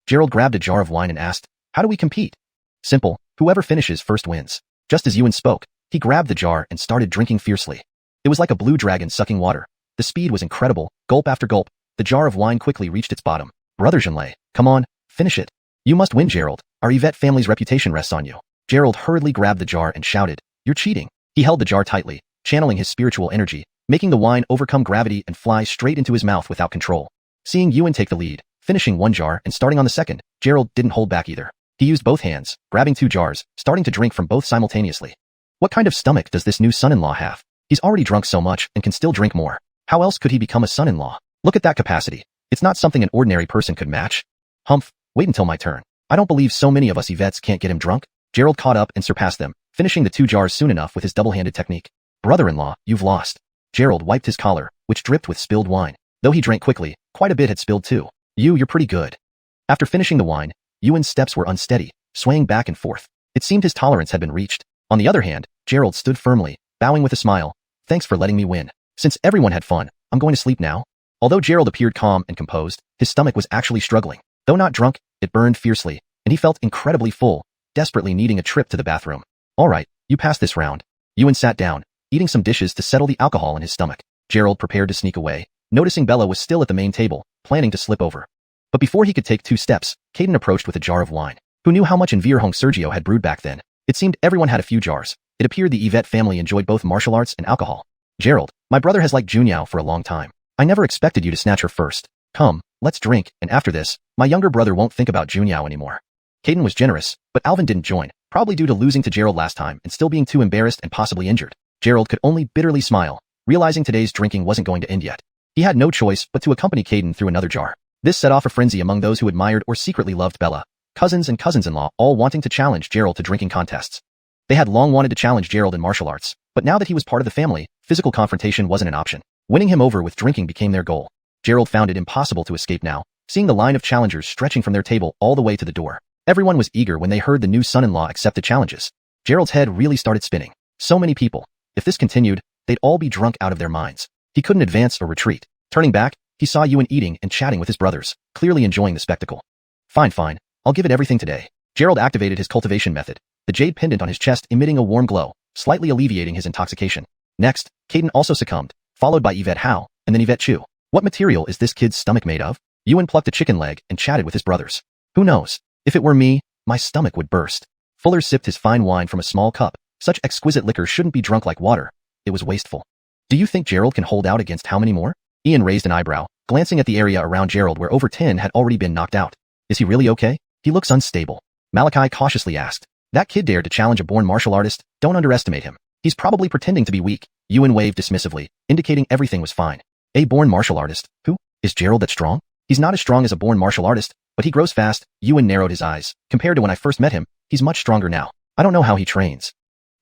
Gerald grabbed a jar of wine and asked, how do we compete? Simple, whoever finishes first wins. Just as Yuan spoke, he grabbed the jar and started drinking fiercely. It was like a blue dragon sucking water. The speed was incredible. Gulp after gulp, the jar of wine quickly reached its bottom. Brother Zhenlei, come on, finish it. You must win, Gerald. Our Yvette family's reputation rests on you. Gerald hurriedly grabbed the jar and shouted, you're cheating. He held the jar tightly, channeling his spiritual energy, making the wine overcome gravity and fly straight into his mouth without control. Seeing Yuan take the lead, finishing one jar and starting on the second, Gerald didn't hold back either. He used both hands, grabbing 2 jars, starting to drink from both simultaneously. What kind of stomach does this new son-in-law have? He's already drunk so much and can still drink more. How else could he become a son-in-law? Look at that capacity. It's not something an ordinary person could match. Humph, wait until my turn. I don't believe so many of us Yvettes can't get him drunk. Gerald caught up and surpassed them, finishing the 2 jars soon enough with his double-handed technique. Brother-in-law, you've lost. Gerald wiped his collar, which dripped with spilled wine. Though he drank quickly, quite a bit had spilled too. You're pretty good. After finishing the wine, Yuan's steps were unsteady, swaying back and forth. It seemed his tolerance had been reached. On the other hand, Gerald stood firmly, bowing with a smile. Thanks for letting me win. Since everyone had fun, I'm going to sleep now. Although Gerald appeared calm and composed, his stomach was actually struggling. Though not drunk, it burned fiercely, and he felt incredibly full, desperately needing a trip to the bathroom. All right, you passed this round. Yuan sat down, eating some dishes to settle the alcohol in his stomach. Gerald prepared to sneak away, noticing Bella was still at the main table, planning to slip over. But before he could take 2 steps, Caden approached with a jar of wine. Who knew how much in Hong Sergio had brewed back then? It seemed everyone had a few jars. It appeared the Yvette family enjoyed both martial arts and alcohol. Gerald, my brother has liked Xuanhuan for a long time. I never expected you to snatch her first. Come, let's drink, and after this, my younger brother won't think about Xuanhuan anymore. Caden was generous, but Alvin didn't join, probably due to losing to Gerald last time and still being too embarrassed and possibly injured. Gerald could only bitterly smile, realizing today's drinking wasn't going to end yet. He had no choice but to accompany Caden through another jar. This set off a frenzy among those who admired or secretly loved Bella, cousins and cousins-in-law all wanting to challenge Gerald to drinking contests. They had long wanted to challenge Gerald in martial arts, but now that he was part of the family, physical confrontation wasn't an option. Winning him over with drinking became their goal. Gerald found it impossible to escape now, seeing the line of challengers stretching from their table all the way to the door. Everyone was eager when they heard the new son-in-law accept the challenges. Gerald's head really started spinning. So many people. If this continued, they'd all be drunk out of their minds. He couldn't advance or retreat. Turning back, he saw Yuan eating and chatting with his brothers, clearly enjoying the spectacle. Fine. I'll give it everything today. Gerald activated his cultivation method, the jade pendant on his chest emitting a warm glow, slightly alleviating his intoxication. Next, Caden also succumbed, followed by Yvette Hao, and then Yvette Chu. What material is this kid's stomach made of? Yuan plucked a chicken leg and chatted with his brothers. Who knows? If it were me, my stomach would burst. Fuller sipped his fine wine from a small cup. Such exquisite liquor shouldn't be drunk like water. It was wasteful. Do you think Gerald can hold out against how many more? Ian raised an eyebrow, glancing at the area around Gerald where over 10 had already been knocked out. Is he really okay? He looks unstable. Malachi cautiously asked. That kid dared to challenge a born martial artist. Don't underestimate him. He's probably pretending to be weak. Yuan waved dismissively, indicating everything was fine. A born martial artist? Who? Is Gerald that strong? He's not as strong as a born martial artist, but he grows fast. Yuan narrowed his eyes. Compared to when I first met him, he's much stronger now. I don't know how he trains.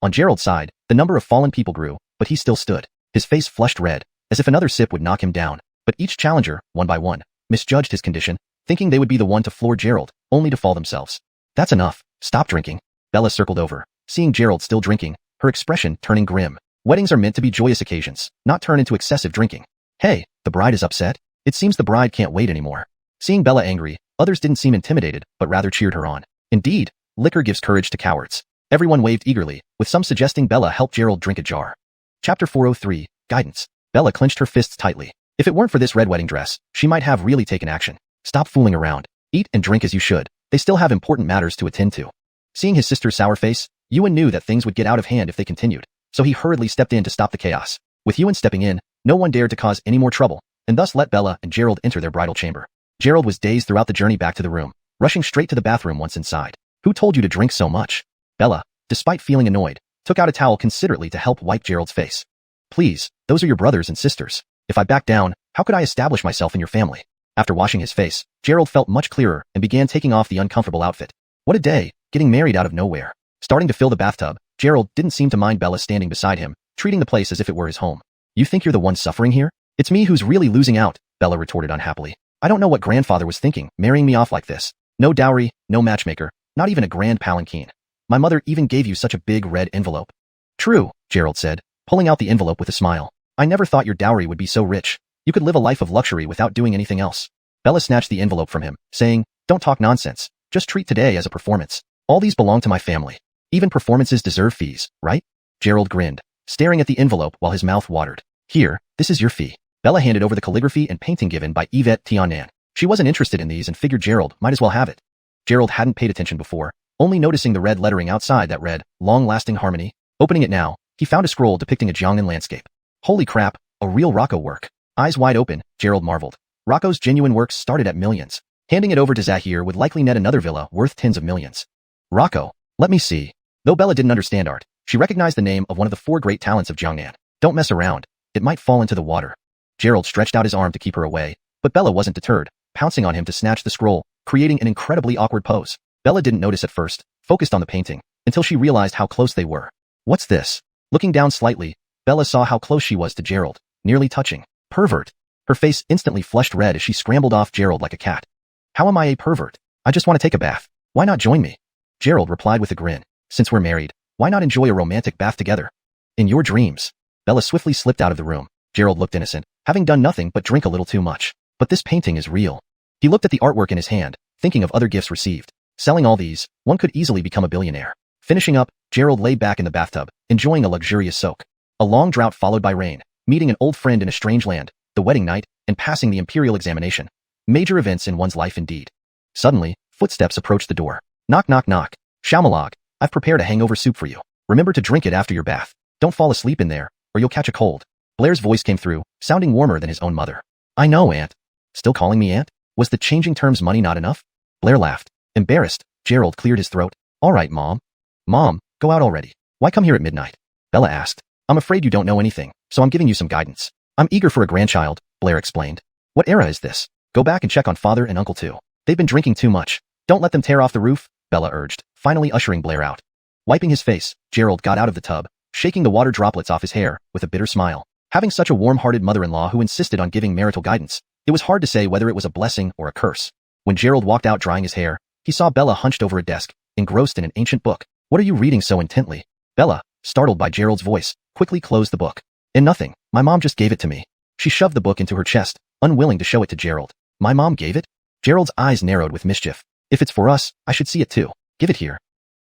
On Gerald's side, the number of fallen people grew, but he still stood. His face flushed red, as if another sip would knock him down. But each challenger, one by one, misjudged his condition, thinking they would be the one to floor Gerald, only to fall themselves. That's enough. Stop drinking. Bella circled over, seeing Gerald still drinking, her expression turning grim. Weddings are meant to be joyous occasions, not turn into excessive drinking. Hey, the bride is upset? It seems the bride can't wait anymore. Seeing Bella angry, others didn't seem intimidated, but rather cheered her on. Indeed, liquor gives courage to cowards. Everyone waved eagerly, with some suggesting Bella help Gerald drink a jar. Chapter 403, Guidance. Bella clenched her fists tightly. If it weren't for this red wedding dress, she might have really taken action. Stop fooling around. Eat and drink as you should. They still have important matters to attend to. Seeing his sister's sour face, Yuan knew that things would get out of hand if they continued, so he hurriedly stepped in to stop the chaos. With Yuan stepping in, no one dared to cause any more trouble, and thus let Bella and Gerald enter their bridal chamber. Gerald was dazed throughout the journey back to the room, rushing straight to the bathroom once inside. Who told you to drink so much? Bella, despite feeling annoyed, took out a towel considerately to help wipe Gerald's face. Please, those are your brothers and sisters. If I back down, how could I establish myself in your family? After washing his face, Gerald felt much clearer and began taking off the uncomfortable outfit. What a day, getting married out of nowhere. Starting to fill the bathtub, Gerald didn't seem to mind Bella standing beside him, treating the place as if it were his home. You think you're the one suffering here? It's me who's really losing out, Bella retorted unhappily. I don't know what grandfather was thinking, marrying me off like this. No dowry, no matchmaker, not even a grand palanquin. My mother even gave you such a big red envelope. True, Gerald said, pulling out the envelope with a smile. I never thought your dowry would be so rich. You could live a life of luxury without doing anything else. Bella snatched the envelope from him, saying, don't talk nonsense. Just treat today as a performance. All these belong to my family. Even performances deserve fees, right? Gerald grinned, staring at the envelope while his mouth watered. Here, this is your fee. Bella handed over the calligraphy and painting given by Yvette Tianan. She wasn't interested in these and figured Gerald might as well have it. Gerald hadn't paid attention before, only noticing the red lettering outside that read, long-lasting harmony. Opening it now, he found a scroll depicting a Xianghuan landscape. Holy crap, a real Rocco work. Eyes wide open, Gerald marveled. Rocco's genuine works started at millions. Handing it over to Zahir would likely net another villa worth tens of millions. Rocco, let me see. Though Bella didn't understand art, she recognized the name of one of the four great talents of Jiangnan. Don't mess around. It might fall into the water. Gerald stretched out his arm to keep her away, but Bella wasn't deterred, pouncing on him to snatch the scroll, creating an incredibly awkward pose. Bella didn't notice at first, focused on the painting, until she realized how close they were. What's this? Looking down slightly, Bella saw how close she was to Gerald, nearly touching. Pervert. Her face instantly flushed red as she scrambled off Gerald like a cat. How am I a pervert? I just want to take a bath. Why not join me? Gerald replied with a grin. Since we're married, why not enjoy a romantic bath together? In your dreams. Bella swiftly slipped out of the room. Gerald looked innocent, having done nothing but drink a little too much. But this painting is real. He looked at the artwork in his hand, thinking of other gifts received. Selling all these, one could easily become a billionaire. Finishing up, Gerald lay back in the bathtub, enjoying a luxurious soak. A long drought followed by rain, meeting an old friend in a strange land, the wedding night, and passing the imperial examination. Major events in one's life indeed. Suddenly, footsteps approached the door. Knock knock knock. Shaumalog, I've prepared a hangover soup for you. Remember to drink it after your bath. Don't fall asleep in there, or you'll catch a cold. Blair's voice came through, sounding warmer than his own mother. I know, Aunt. Still calling me Aunt? Was the changing terms money not enough? Blair laughed. Embarrassed, Gerald cleared his throat. All right, Mom. Mom, go out already. Why come here at midnight? Bella asked. I'm afraid you don't know anything, so I'm giving you some guidance. I'm eager for a grandchild, Blair explained. What era is this? Go back and check on Father and Uncle too. They've been drinking too much. Don't let them tear off the roof, Bella urged, finally ushering Blair out. Wiping his face, Gerald got out of the tub, shaking the water droplets off his hair, with a bitter smile. Having such a warm-hearted mother-in-law who insisted on giving marital guidance, it was hard to say whether it was a blessing or a curse. When Gerald walked out drying his hair, he saw Bella hunched over a desk, engrossed in an ancient book. What are you reading so intently? Bella, startled by Gerald's voice, quickly closed the book. In nothing, my mom just gave it to me. She shoved the book into her chest, unwilling to show it to Gerald. My mom gave it? Gerald's eyes narrowed with mischief. If it's for us, I should see it too. Give it here.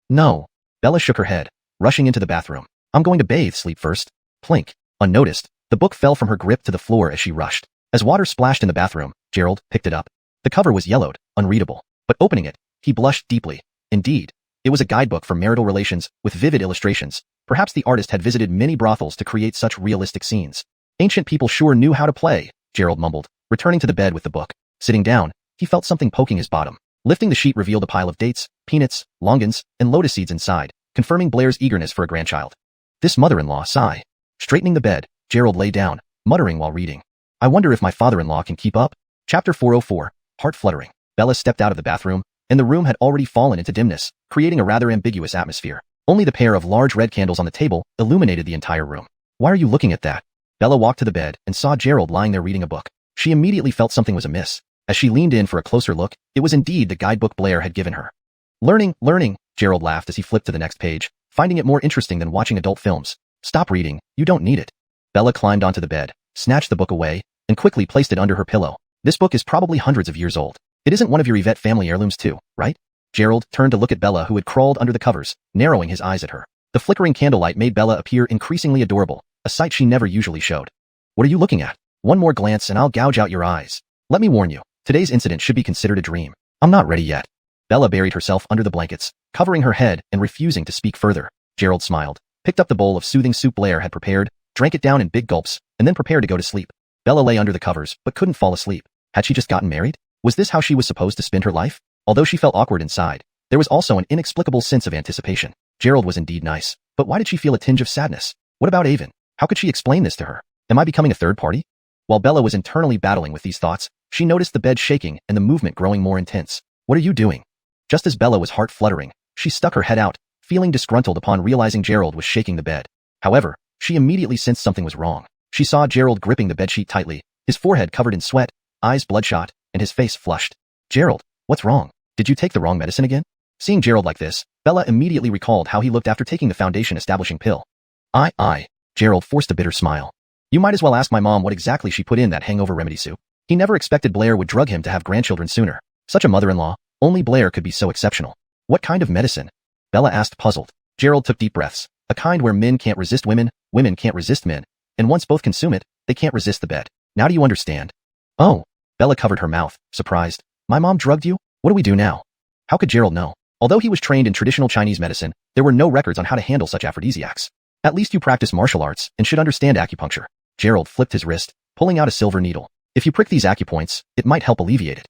No. Bella shook her head, rushing into the bathroom. I'm going to bathe, sleep first. Plink. Unnoticed, the book fell from her grip to the floor as she rushed. As water splashed in the bathroom, Gerald picked it up. The cover was yellowed, unreadable. But opening it, he blushed deeply. Indeed, it was a guidebook for marital relations, with vivid illustrations. Perhaps the artist had visited many brothels to create such realistic scenes. Ancient people sure knew how to play, Gerald mumbled, returning to the bed with the book. Sitting down, he felt something poking his bottom. Lifting the sheet revealed a pile of dates, peanuts, longans, and lotus seeds inside, confirming Blair's eagerness for a grandchild. This mother-in-law, sigh. Straightening the bed, Gerald lay down, muttering while reading. I wonder if my father-in-law can keep up. Chapter 404, Heart Fluttering. Bella stepped out of the bathroom, and the room had already fallen into dimness, creating a rather ambiguous atmosphere. Only the pair of large red candles on the table illuminated the entire room. Why are you looking at that? Bella walked to the bed and saw Gerald lying there reading a book. She immediately felt something was amiss. As she leaned in for a closer look, it was indeed the guidebook Blair had given her. Learning, Gerald laughed as he flipped to the next page, finding it more interesting than watching adult films. Stop reading, you don't need it. Bella climbed onto the bed, snatched the book away, and quickly placed it under her pillow. This book is probably hundreds of years old. It isn't one of your Yvette family heirlooms too, right? Gerald turned to look at Bella who had crawled under the covers, narrowing his eyes at her. The flickering candlelight made Bella appear increasingly adorable, a sight she never usually showed. What are you looking at? One more glance and I'll gouge out your eyes. Let me warn you, today's incident should be considered a dream. I'm not ready yet. Bella buried herself under the blankets, covering her head and refusing to speak further. Gerald smiled, picked up the bowl of soothing soup Blair had prepared, drank it down in big gulps, and then prepared to go to sleep. Bella lay under the covers, but couldn't fall asleep. Had she just gotten married? Was this how she was supposed to spend her life? Although she felt awkward inside, there was also an inexplicable sense of anticipation. Gerald was indeed nice, but why did she feel a tinge of sadness? What about Avon? How could she explain this to her? Am I becoming a third party? While Bella was internally battling with these thoughts, she noticed the bed shaking and the movement growing more intense. What are you doing? Just as Bella was heart fluttering, she stuck her head out, feeling disgruntled upon realizing Gerald was shaking the bed. However, she immediately sensed something was wrong. She saw Gerald gripping the bedsheet tightly, his forehead covered in sweat, eyes bloodshot, and his face flushed. Gerald, what's wrong? Did you take the wrong medicine again? Seeing Gerald like this, Bella immediately recalled how he looked after taking the foundation establishing pill. Gerald forced a bitter smile. You might as well ask my mom what exactly she put in that hangover remedy soup. He never expected Blair would drug him to have grandchildren sooner. Such a mother-in-law, only Blair could be so exceptional. What kind of medicine? Bella asked, puzzled. Gerald took deep breaths, a kind where men can't resist women, women can't resist men, and once both consume it, they can't resist the bed. Now do you understand? Oh. Bella covered her mouth, surprised. My mom drugged you? What do we do now? How could Gerald know? Although he was trained in traditional Chinese medicine, there were no records on how to handle such aphrodisiacs. At least you practice martial arts and should understand acupuncture. Gerald flipped his wrist, pulling out a silver needle. If you prick these acupoints, it might help alleviate it.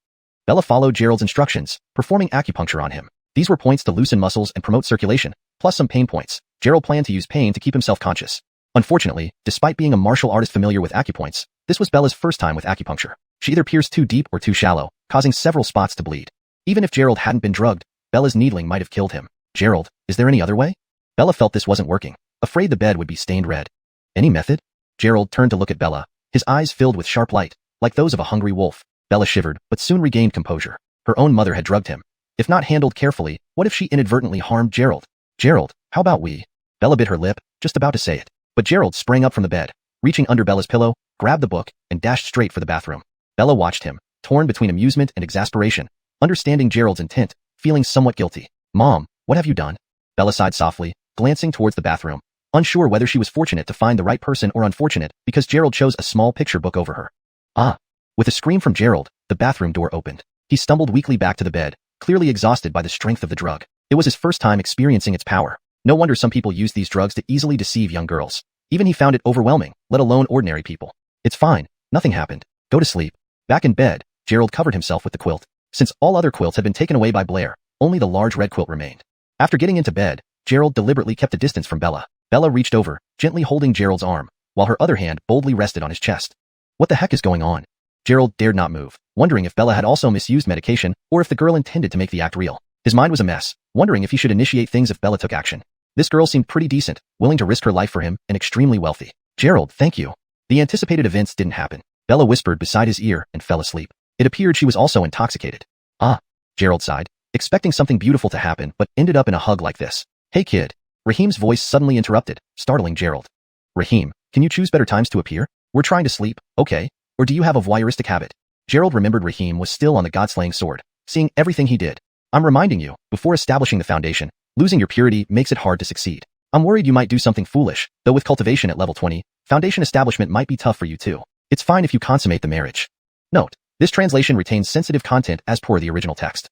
Bella followed Gerald's instructions, performing acupuncture on him. These were points to loosen muscles and promote circulation, plus some pain points. Gerald planned to use pain to keep himself conscious. Unfortunately, despite being a martial artist familiar with acupoints, this was Bella's first time with acupuncture. She either pierced too deep or too shallow, causing several spots to bleed. Even if Gerald hadn't been drugged, Bella's needling might have killed him. Gerald, is there any other way? Bella felt this wasn't working, afraid the bed would be stained red. Any method? Gerald turned to look at Bella, his eyes filled with sharp light, like those of a hungry wolf. Bella shivered, but soon regained composure. Her own mother had drugged him. If not handled carefully, what if she inadvertently harmed Gerald? Gerald, how about we? Bella bit her lip, just about to say it. But Gerald sprang up from the bed, reaching under Bella's pillow, grabbed the book, and dashed straight for the bathroom. Bella watched him, torn between amusement and exasperation, understanding Gerald's intent, feeling somewhat guilty. Mom, what have you done? Bella sighed softly, glancing towards the bathroom, unsure whether she was fortunate to find the right person or unfortunate because Gerald chose a small picture book over her. Ah! With a scream from Gerald, the bathroom door opened. He stumbled weakly back to the bed, clearly exhausted by the strength of the drug. It was his first time experiencing its power. No wonder some people use these drugs to easily deceive young girls. Even he found it overwhelming, let alone ordinary people. It's fine. Nothing happened. Go to sleep. Back in bed, Gerald covered himself with the quilt. Since all other quilts had been taken away by Blair, only the large red quilt remained. After getting into bed, Gerald deliberately kept a distance from Bella. Bella reached over, gently holding Gerald's arm, while her other hand boldly rested on his chest. What the heck is going on? Gerald dared not move, wondering if Bella had also misused medication or if the girl intended to make the act real. His mind was a mess, wondering if he should initiate things if Bella took action. This girl seemed pretty decent, willing to risk her life for him, and extremely wealthy. Gerald, thank you. The anticipated events didn't happen. Bella whispered beside his ear and fell asleep. It appeared she was also intoxicated. Ah, Gerald sighed, expecting something beautiful to happen, but ended up in a hug like this. Hey kid. Raheem's voice suddenly interrupted, startling Gerald. Raheem, can you choose better times to appear? We're trying to sleep, okay? Or do you have a voyeuristic habit? Gerald remembered Raheem was still on the god-slaying sword, seeing everything he did. I'm reminding you, before establishing the foundation, losing your purity makes it hard to succeed. I'm worried you might do something foolish, though with cultivation at level 20, foundation establishment might be tough for you too. It's fine if you consummate the marriage. Note, this translation retains sensitive content as per the original text.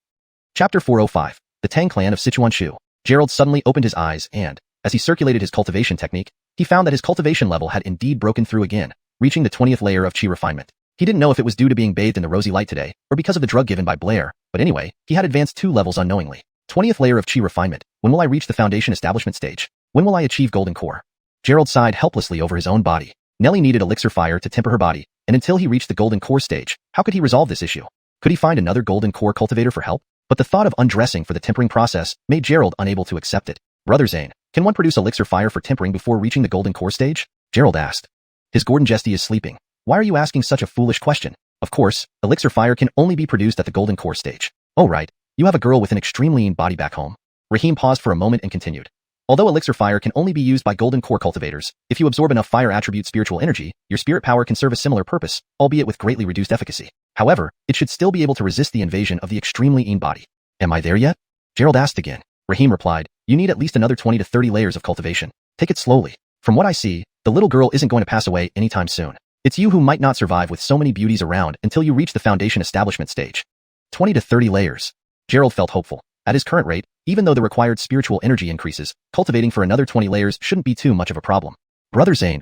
Chapter 405, The Tang Clan of Xuanhuan. Gerald suddenly opened his eyes and, as he circulated his cultivation technique, he found that his cultivation level had indeed broken through again, reaching the 20th layer of qi refinement. He didn't know if it was due to being bathed in the rosy light today, or because of the drug given by Blair, but anyway, he had advanced 2 levels unknowingly. 20th layer of qi refinement. When will I reach the foundation establishment stage? When will I achieve golden core? Gerald sighed helplessly over his own body. Nellie needed elixir fire to temper her body, and until he reached the golden core stage, how could he resolve this issue? Could he find another golden core cultivator for help? But the thought of undressing for the tempering process made Gerald unable to accept it. Brother Zane, can one produce elixir fire for tempering before reaching the golden core stage? Gerald asked. His Gordon Jesty is sleeping. Why are you asking such a foolish question? Of course, elixir fire can only be produced at the golden core stage. Oh right, you have a girl with an extremely lean body back home. Raheem paused for a moment and continued. Although elixir fire can only be used by golden core cultivators, if you absorb enough fire attribute spiritual energy, your spirit power can serve a similar purpose, albeit with greatly reduced efficacy. However, it should still be able to resist the invasion of the extremely lean body. Am I there yet? Gerald asked again. Raheem replied, you need at least another 20 to 30 layers of cultivation. Take it slowly. From what I see, the little girl isn't going to pass away anytime soon. It's you who might not survive with so many beauties around until you reach the foundation establishment stage. 20 to 30 layers. Gerald felt hopeful. At his current rate, even though the required spiritual energy increases, cultivating for another 20 layers shouldn't be too much of a problem. Brother Zane?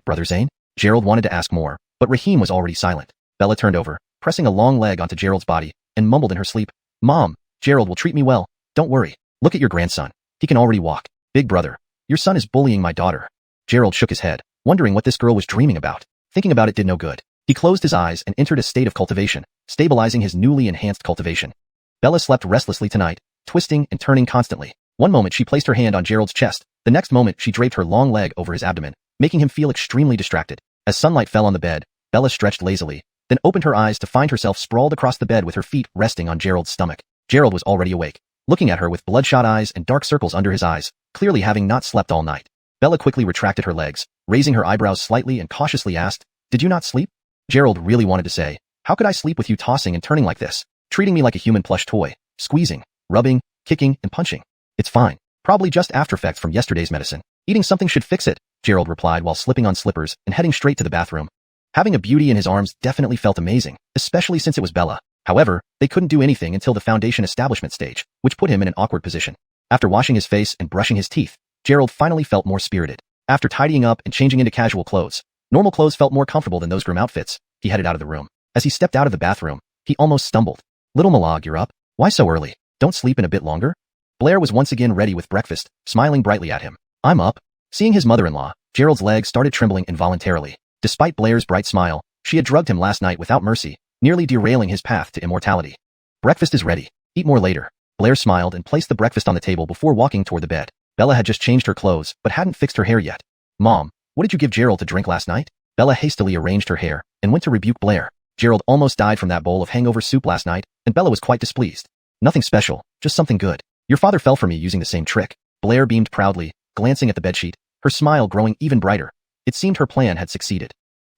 Gerald wanted to ask more, but Raheem was already silent. Bella turned over, pressing a long leg onto Gerald's body, and mumbled in her sleep, Mom, Gerald will treat me well. Don't worry. Look at your grandson. He can already walk. Big brother, your son is bullying my daughter. Gerald shook his head, wondering what this girl was dreaming about. Thinking about it did no good. He closed his eyes and entered a state of cultivation, stabilizing his newly enhanced cultivation. Bella slept restlessly tonight, twisting and turning constantly. One moment she placed her hand on Gerald's chest, the next moment she draped her long leg over his abdomen, making him feel extremely distracted. As sunlight fell on the bed, Bella stretched lazily, then opened her eyes to find herself sprawled across the bed with her feet resting on Gerald's stomach. Gerald was already awake, looking at her with bloodshot eyes and dark circles under his eyes, clearly having not slept all night. Bella quickly retracted her legs, raising her eyebrows slightly and cautiously asked, "Did you not sleep?" Gerald really wanted to say, "How could I sleep with you tossing and turning like this, treating me like a human plush toy, squeezing, rubbing, kicking, and punching?" "It's fine. Probably just aftereffects from yesterday's medicine. Eating something should fix it," Gerald replied while slipping on slippers and heading straight to the bathroom. Having a beauty in his arms definitely felt amazing, especially since it was Bella. However, they couldn't do anything until the foundation establishment stage, which put him in an awkward position. After washing his face and brushing his teeth, Gerald finally felt more spirited. After tidying up and changing into casual clothes, normal clothes felt more comfortable than those grim outfits. He headed out of the room. As he stepped out of the bathroom, he almost stumbled. "Little Malag, you're up? Why so early? Don't sleep in a bit longer?" Blair was once again ready with breakfast, smiling brightly at him. "I'm up." Seeing his mother-in-law, Gerald's legs started trembling involuntarily. Despite Blair's bright smile, she had drugged him last night without mercy, nearly derailing his path to immortality. "Breakfast is ready. Eat more later." Blair smiled and placed the breakfast on the table before walking toward the bed. Bella had just changed her clothes, but hadn't fixed her hair yet. "Mom, what did you give Gerald to drink last night?" Bella hastily arranged her hair and went to rebuke Blair. Gerald almost died from that bowl of hangover soup last night, and Bella was quite displeased. "Nothing special, just something good. Your father fell for me using the same trick." Blair beamed proudly, glancing at the bedsheet, her smile growing even brighter. It seemed her plan had succeeded.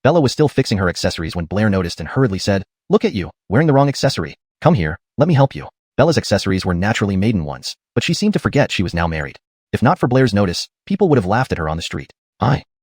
Bella was still fixing her accessories when Blair noticed and hurriedly said, "Look at you, wearing the wrong accessory. Come here, let me help you." Bella's accessories were naturally maiden ones, but she seemed to forget she was now married. If not for Blair's notice, people would have laughed at her on the street.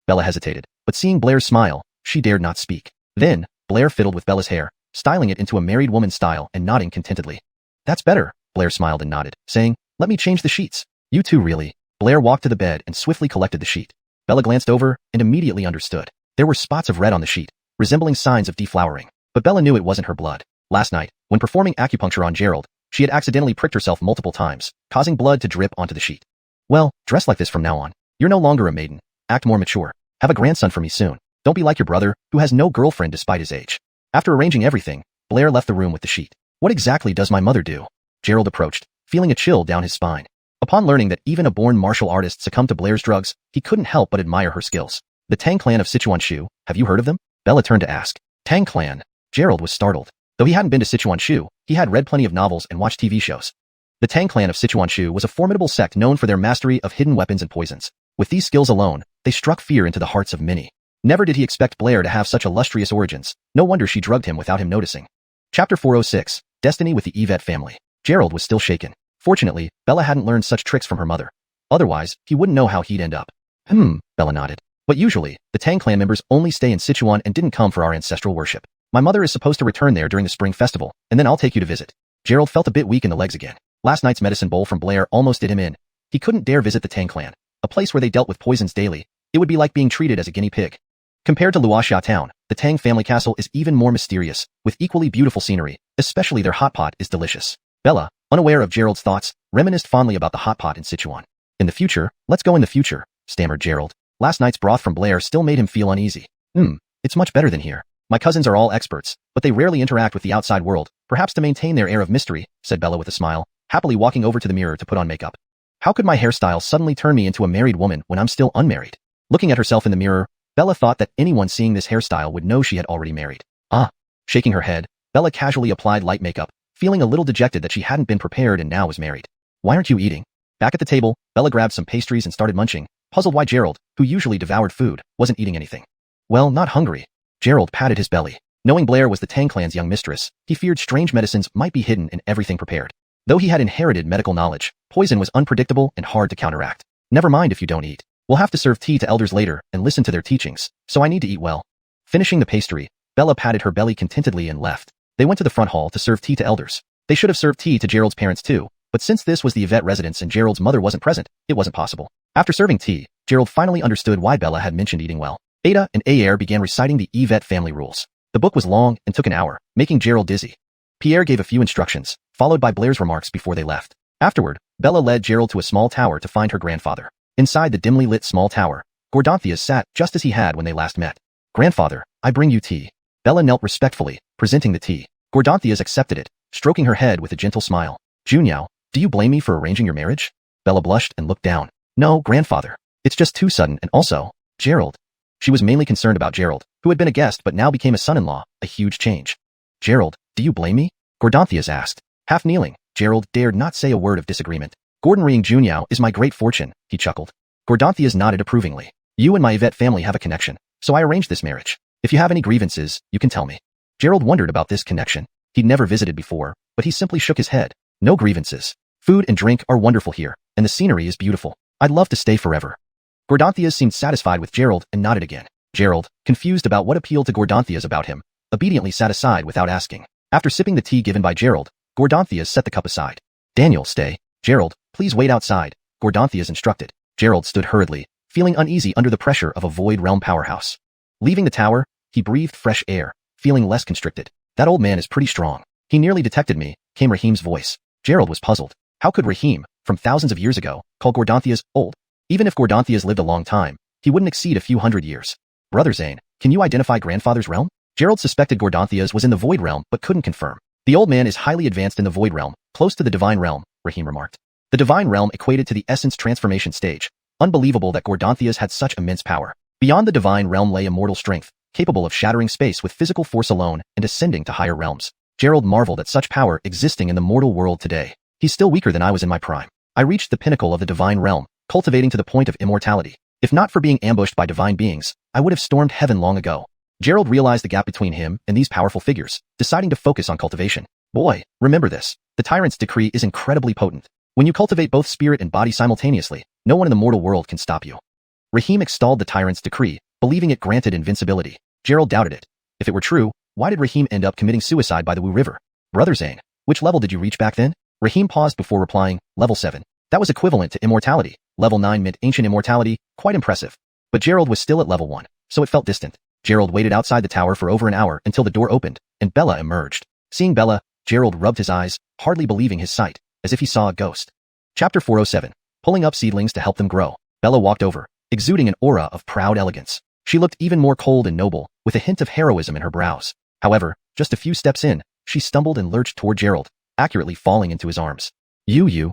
Bella hesitated, but seeing Blair's smile, she dared not speak. Then, Blair fiddled with Bella's hair, styling it into a married woman style and nodding contentedly. "That's better," Blair smiled and nodded, saying, "Let me change the sheets." "You too, really?" Blair walked to the bed and swiftly collected the sheet. Bella glanced over and immediately understood. There were spots of red on the sheet, resembling signs of deflowering. But Bella knew it wasn't her blood. Last night, when performing acupuncture on Gerald, she had accidentally pricked herself multiple times, causing blood to drip onto the sheet. "Well, dress like this from now on. You're no longer a maiden. Act more mature. Have a grandson for me soon. Don't be like your brother, who has no girlfriend despite his age." After arranging everything, Blair left the room with the sheet. "What exactly does my mother do?" Gerald approached, feeling a chill down his spine. Upon learning that even a born martial artist succumbed to Blair's drugs, he couldn't help but admire her skills. "The Tang clan of Xuanhuan, have you heard of them?" Bella turned to ask. "Tang clan?" Gerald was startled. Though he hadn't been to Xuanhuan, he had read plenty of novels and watched TV shows. The Tang clan of Xuanhuan was a formidable sect known for their mastery of hidden weapons and poisons. With these skills alone, they struck fear into the hearts of many. Never did he expect Blair to have such illustrious origins. No wonder she drugged him without him noticing. Chapter 406, Destiny with the Yvette family. Gerald was still shaken. Fortunately, Bella hadn't learned such tricks from her mother. Otherwise, he wouldn't know how he'd end up. Bella nodded. "But usually, the Tang clan members only stay in Sichuan and didn't come for our ancestral worship. My mother is supposed to return there during the spring festival, and then I'll take you to visit." Gerald felt a bit weak in the legs again. Last night's medicine bowl from Blair almost did him in. He couldn't dare visit the Tang clan, a place where they dealt with poisons daily. It would be like being treated as a guinea pig. Compared to Luoxia town, the Tang family castle is even more mysterious, with equally beautiful scenery, especially their hot pot is delicious. Bella, unaware of Gerald's thoughts, reminisced fondly about the hot pot in Sichuan. "In the future, let's go in the future," stammered Gerald. Last night's broth from Blair still made him feel uneasy. It's much better than here. My cousins are all experts, but they rarely interact with the outside world, perhaps to maintain their air of mystery," said Bella with a smile, happily walking over to the mirror to put on makeup. "How could my hairstyle suddenly turn me into a married woman when I'm still unmarried?" Looking at herself in the mirror, Bella thought that anyone seeing this hairstyle would know she had already married. Shaking her head, Bella casually applied light makeup, feeling a little dejected that she hadn't been prepared and now was married. "Why aren't you eating?" Back at the table, Bella grabbed some pastries and started munching, puzzled why Gerald, who usually devoured food, wasn't eating anything. "Well, not hungry." Gerald patted his belly. Knowing Blair was the Tang clan's young mistress, he feared strange medicines might be hidden in everything prepared. Though he had inherited medical knowledge, poison was unpredictable and hard to counteract. "Never mind if you don't eat. We'll have to serve tea to elders later and listen to their teachings, so I need to eat well." Finishing the pastry, Bella patted her belly contentedly and left. They went to the front hall to serve tea to elders. They should have served tea to Gerald's parents too, but since this was the Yvette residence and Gerald's mother wasn't present, it wasn't possible. After serving tea, Gerald finally understood why Bella had mentioned eating well. Ada and Ayer began reciting the Yvette family rules. The book was long and took an hour, making Gerald dizzy. Pierre gave a few instructions, followed by Blair's remarks before they left. Afterward, Bella led Gerald to a small tower to find her grandfather. Inside the dimly lit small tower, Gordanthias sat just as he had when they last met. "Grandfather, I bring you tea." Bella knelt respectfully, presenting the tea. Gordanthias accepted it, stroking her head with a gentle smile. "Junyao, do you blame me for arranging your marriage?" Bella blushed and looked down. "No, grandfather. It's just too sudden and also, Gerald." She was mainly concerned about Gerald, who had been a guest but now became a son-in-law, a huge change. Gerald, do you blame me? Gordanthias asked. Half kneeling, Gerald dared not say a word of disagreement. Gordon Ring Junyao is my great fortune, he chuckled. Gordanthias nodded approvingly. You and my Yvette family have a connection, so I arranged this marriage. If you have any grievances, you can tell me. Gerald wondered about this connection. He'd never visited before, but he simply shook his head. No grievances. Food and drink are wonderful here, and the scenery is beautiful. I'd love to stay forever. Gordanthias seemed satisfied with Gerald and nodded again. Gerald, confused about what appealed to Gordanthias about him, obediently sat aside without asking. After sipping the tea given by Gerald, Gordanthias set the cup aside. Daniel, stay. Gerald, please wait outside, Gordanthias instructed. Gerald stood hurriedly, feeling uneasy under the pressure of a void realm powerhouse. Leaving the tower, he breathed fresh air, feeling less constricted. That old man is pretty strong. He nearly detected me, came Rahim's voice. Gerald was puzzled. How could Rahim, from thousands of years ago, call Gordanthias old? Even if Gordanthias lived a long time, he wouldn't exceed a few hundred years. Brother Zane, can you identify grandfather's realm? Gerald suspected Gordanthias was in the void realm but couldn't confirm. The old man is highly advanced in the void realm, close to the divine realm, Rahim remarked. The divine realm equated to the essence transformation stage. Unbelievable that Gordanthias had such immense power. Beyond the divine realm lay immortal strength, capable of shattering space with physical force alone and ascending to higher realms. Gerald marveled at such power existing in the mortal world today. He's still weaker than I was in my prime. I reached the pinnacle of the divine realm, cultivating to the point of immortality. If not for being ambushed by divine beings, I would have stormed heaven long ago. Gerald realized the gap between him and these powerful figures, deciding to focus on cultivation. Boy, remember this. The tyrant's decree is incredibly potent. When you cultivate both spirit and body simultaneously, no one in the mortal world can stop you. Rahim extolled the tyrant's decree, believing it granted invincibility. Gerald doubted it. If it were true, why did Rahim end up committing suicide by the Wu River? Brother Zane, which level did you reach back then? Rahim paused before replying, level 7. That was equivalent to immortality. Level 9 meant ancient immortality, quite impressive. But Gerald was still at level 1, so it felt distant. Gerald waited outside the tower for over an hour until the door opened, and Bella emerged. Seeing Bella, Gerald rubbed his eyes, hardly believing his sight, as if he saw a ghost. Chapter 407. Pulling up seedlings to help them grow. Bella walked over, exuding an aura of proud elegance. She looked even more cold and noble, with a hint of heroism in her brows. However, just a few steps in, she stumbled and lurched toward Gerald, accurately falling into his arms. You.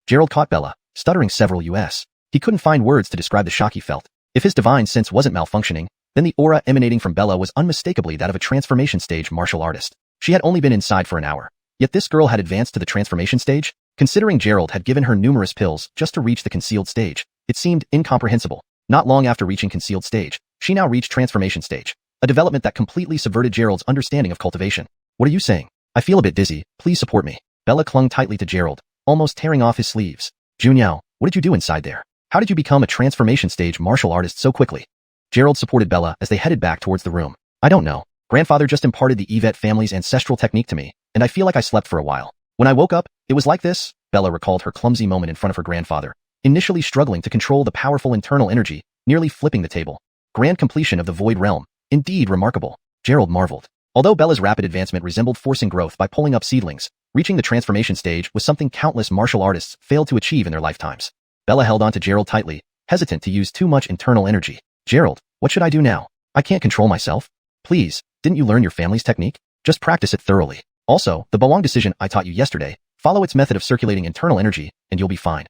Gerald caught Bella, stuttering several US. He couldn't find words to describe the shock he felt. If his divine sense wasn't malfunctioning, then the aura emanating from Bella was unmistakably that of a transformation stage martial artist. She had only been inside for an hour. Yet this girl had advanced to the transformation stage? Considering Gerald had given her numerous pills just to reach the concealed stage, it seemed incomprehensible. Not long after reaching concealed stage, she now reached transformation stage, a development that completely subverted Gerald's understanding of cultivation. What are you saying? I feel a bit dizzy, please support me. Bella clung tightly to Gerald, almost tearing off his sleeves. Junyao, what did you do inside there? How did you become a transformation stage martial artist so quickly? Gerald supported Bella as they headed back towards the room. I don't know. Grandfather just imparted the Yvette family's ancestral technique to me, and I feel like I slept for a while. When I woke up, it was like this. Bella recalled her clumsy moment in front of her grandfather, initially struggling to control the powerful internal energy, nearly flipping the table. Grand completion of the void realm. Indeed remarkable. Gerald marveled. Although Bella's rapid advancement resembled forcing growth by pulling up seedlings, reaching the transformation stage was something countless martial artists failed to achieve in their lifetimes. Bella held on to Gerald tightly, hesitant to use too much internal energy. Gerald, what should I do now? I can't control myself. Please, didn't you learn your family's technique? Just practice it thoroughly. Also, the Bawang decision I taught you yesterday, follow its method of circulating internal energy, and you'll be fine.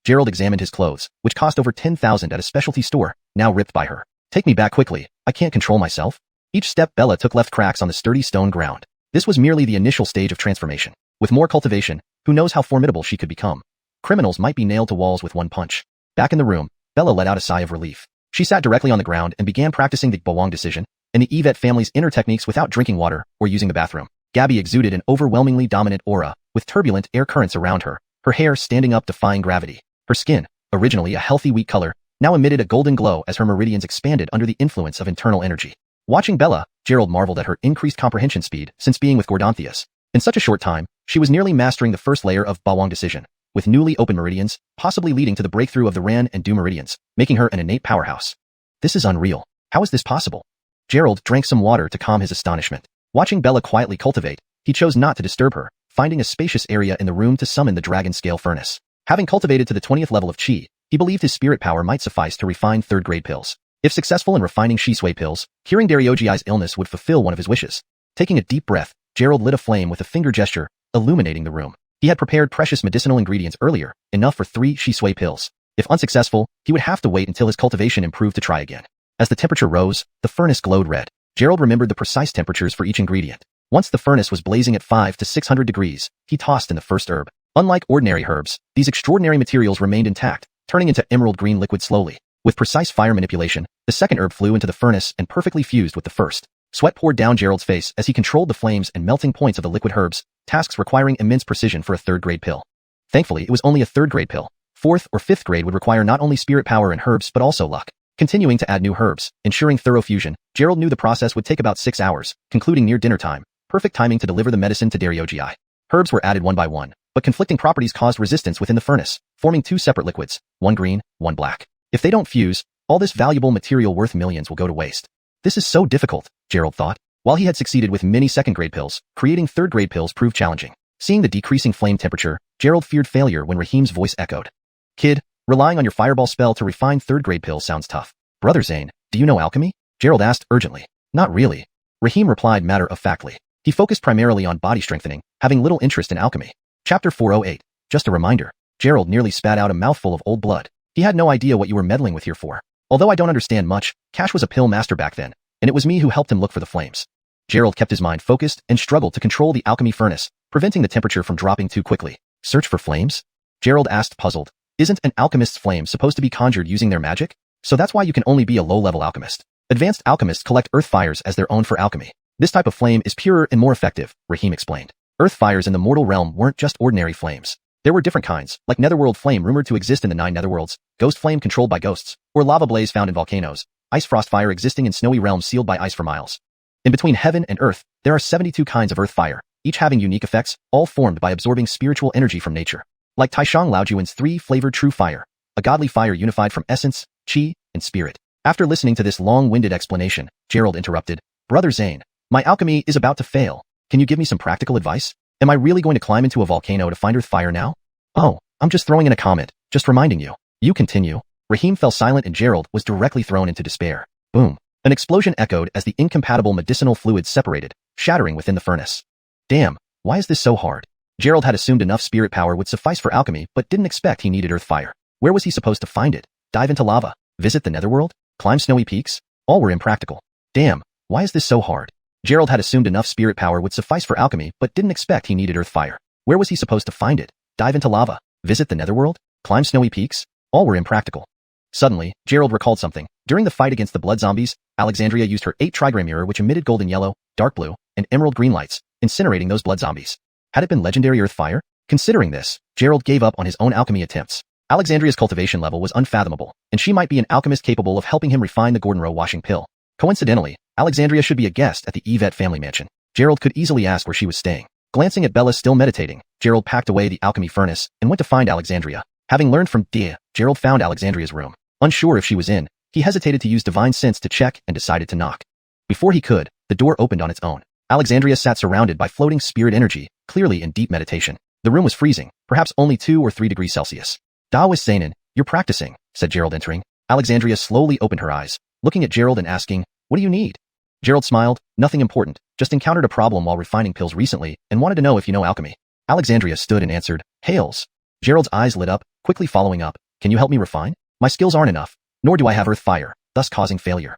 Gerald examined his clothes, which cost over 10,000 at a specialty store, now ripped by her. Take me back quickly, I can't control myself. Each step Bella took left cracks on the sturdy stone ground. This was merely the initial stage of transformation. With more cultivation, who knows how formidable she could become. Criminals might be nailed to walls with one punch. Back in the room, Bella let out a sigh of relief. She sat directly on the ground and began practicing the Bawang decision and the Yvette family's inner techniques without drinking water or using the bathroom. Gabby exuded an overwhelmingly dominant aura, with turbulent air currents around her, her hair standing up defying gravity. Her skin, originally a healthy wheat color, now emitted a golden glow as her meridians expanded under the influence of internal energy. Watching Bella, Gerald marveled at her increased comprehension speed since being with Gordanthias. In such a short time, she was nearly mastering the first layer of Bawang decision, with newly open meridians, possibly leading to the breakthrough of the Ran and Du meridians, making her an innate powerhouse. This is unreal. How is this possible? Gerald drank some water to calm his astonishment. Watching Bella quietly cultivate, he chose not to disturb her, finding a spacious area in the room to summon the dragon scale furnace. Having cultivated to the 20th level of Qi, he believed his spirit power might suffice to refine third-grade pills. If successful in refining Shi Sui pills, curing Dariogi's illness would fulfill one of his wishes. Taking a deep breath, Gerald lit a flame with a finger gesture, illuminating the room. He had prepared precious medicinal ingredients earlier, enough for 3 Shi Sui pills. If unsuccessful, he would have to wait until his cultivation improved to try again. As the temperature rose, the furnace glowed red. Gerald remembered the precise temperatures for each ingredient. Once the furnace was blazing at 500 to 600 degrees, he tossed in the first herb. Unlike ordinary herbs, these extraordinary materials remained intact, turning into emerald green liquid slowly. With precise fire manipulation, the second herb flew into the furnace and perfectly fused with the first. Sweat poured down Gerald's face as he controlled the flames and melting points of the liquid herbs, tasks requiring immense precision for a third-grade pill. Thankfully, it was only a third-grade pill. Fourth or fifth grade would require not only spirit power and herbs but also luck. Continuing to add new herbs, ensuring thorough fusion, Gerald knew the process would take about 6 hours, concluding near dinner time. Perfect timing to deliver the medicine to Dariogi. Herbs were added one by one, but conflicting properties caused resistance within the furnace, forming two separate liquids, one green, one black. If they don't fuse, all this valuable material worth millions will go to waste. This is so difficult, Gerald thought. While he had succeeded with many second-grade pills, creating third-grade pills proved challenging. Seeing the decreasing flame temperature, Gerald feared failure when Rahim's voice echoed. Kid, relying on your fireball spell to refine third-grade pills sounds tough. Brother Zane, do you know alchemy? Gerald asked urgently. Not really. Rahim replied matter-of-factly. He focused primarily on body strengthening, having little interest in alchemy. Chapter 408. Just a reminder. Gerald nearly spat out a mouthful of old blood. He had no idea what you were meddling with here for. Although I don't understand much, Cash was a pill master back then, and it was me who helped him look for the flames. Gerald kept his mind focused and struggled to control the alchemy furnace, preventing the temperature from dropping too quickly. Search for flames? Gerald asked, puzzled. Isn't an alchemist's flame supposed to be conjured using their magic? So that's why you can only be a low-level alchemist. Advanced alchemists collect earth fires as their own for alchemy. This type of flame is purer and more effective, Rahim explained. Earth fires in the mortal realm weren't just ordinary flames. There were different kinds, like netherworld flame rumored to exist in the 9 netherworlds, ghost flame controlled by ghosts, or lava blaze found in volcanoes, ice frost fire existing in snowy realms sealed by ice for miles. In between heaven and earth, there are 72 kinds of earth fire, each having unique effects, all formed by absorbing spiritual energy from nature. Like Taishang Laojuan's 3-flavored true fire, a godly fire unified from essence, chi, and spirit. After listening to this long-winded explanation, Gerald interrupted. Brother Zane, my alchemy is about to fail. Can you give me some practical advice? Am I really going to climb into a volcano to find earth fire now? Oh, I'm just throwing in a comment, just reminding you. You continue. Rahim fell silent and Gerald was directly thrown into despair. Boom. An explosion echoed as the incompatible medicinal fluids separated, shattering within the furnace. Damn, why is this so hard? Gerald had assumed enough spirit power would suffice for alchemy but didn't expect he needed earth fire. Where was he supposed to find it? Dive into lava? Visit the netherworld? Climb snowy peaks? All were impractical. Damn, why is this so hard? Gerald had assumed enough spirit power would suffice for alchemy but didn't expect he needed earth fire. Where was he supposed to find it? Dive into lava? Visit the netherworld? Climb snowy peaks? All were impractical. Suddenly, Gerald recalled something. During the fight against the blood zombies, Alexandria used her 8 trigram mirror which emitted golden yellow, dark blue, and emerald green lights, incinerating those blood zombies. Had it been legendary earth fire? Considering this, Gerald gave up on his own alchemy attempts. Alexandria's cultivation level was unfathomable, and she might be an alchemist capable of helping him refine the Gordon Row washing pill. Coincidentally, Alexandria should be a guest at the Yvette family mansion. Gerald could easily ask where she was staying. Glancing at Bella still meditating, Gerald packed away the alchemy furnace and went to find Alexandria. Having learned from Dia, Gerald found Alexandria's room. Unsure if she was in, he hesitated to use divine sense to check and decided to knock. Before he could, the door opened on its own. Alexandria sat surrounded by floating spirit energy, clearly in deep meditation. The room was freezing, perhaps only 2 or 3 degrees Celsius. Daoist Zainin, you're practicing, said Gerald entering. Alexandria slowly opened her eyes, looking at Gerald and asking, what do you need? Gerald smiled, nothing important, just encountered a problem while refining pills recently and wanted to know if you know alchemy. Alexandria stood and answered, Hails. Gerald's eyes lit up, quickly following up, can you help me refine? My skills aren't enough, nor do I have earth fire, thus causing failure.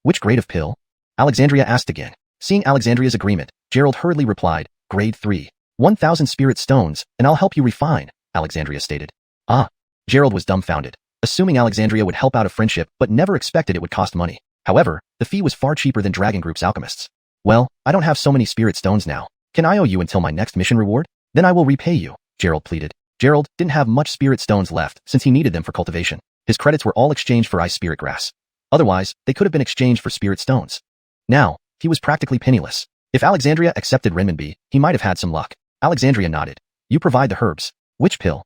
Which grade of pill? Alexandria asked again. Seeing Alexandria's agreement, Gerald hurriedly replied, grade 3. 1,000 spirit stones, and I'll help you refine, Alexandria stated. Ah. Gerald was dumbfounded, assuming Alexandria would help out a friendship but never expected it would cost money. However, the fee was far cheaper than Dragon Group's alchemists. Well, I don't have so many spirit stones now. Can I owe you until my next mission reward? Then I will repay you, Gerald pleaded. Gerald didn't have much spirit stones left since he needed them for cultivation. His credits were all exchanged for ice spirit grass. Otherwise, they could have been exchanged for spirit stones. Now, he was practically penniless. If Alexandria accepted renminbi, he might have had some luck. Alexandria nodded. You provide the herbs. Which pill?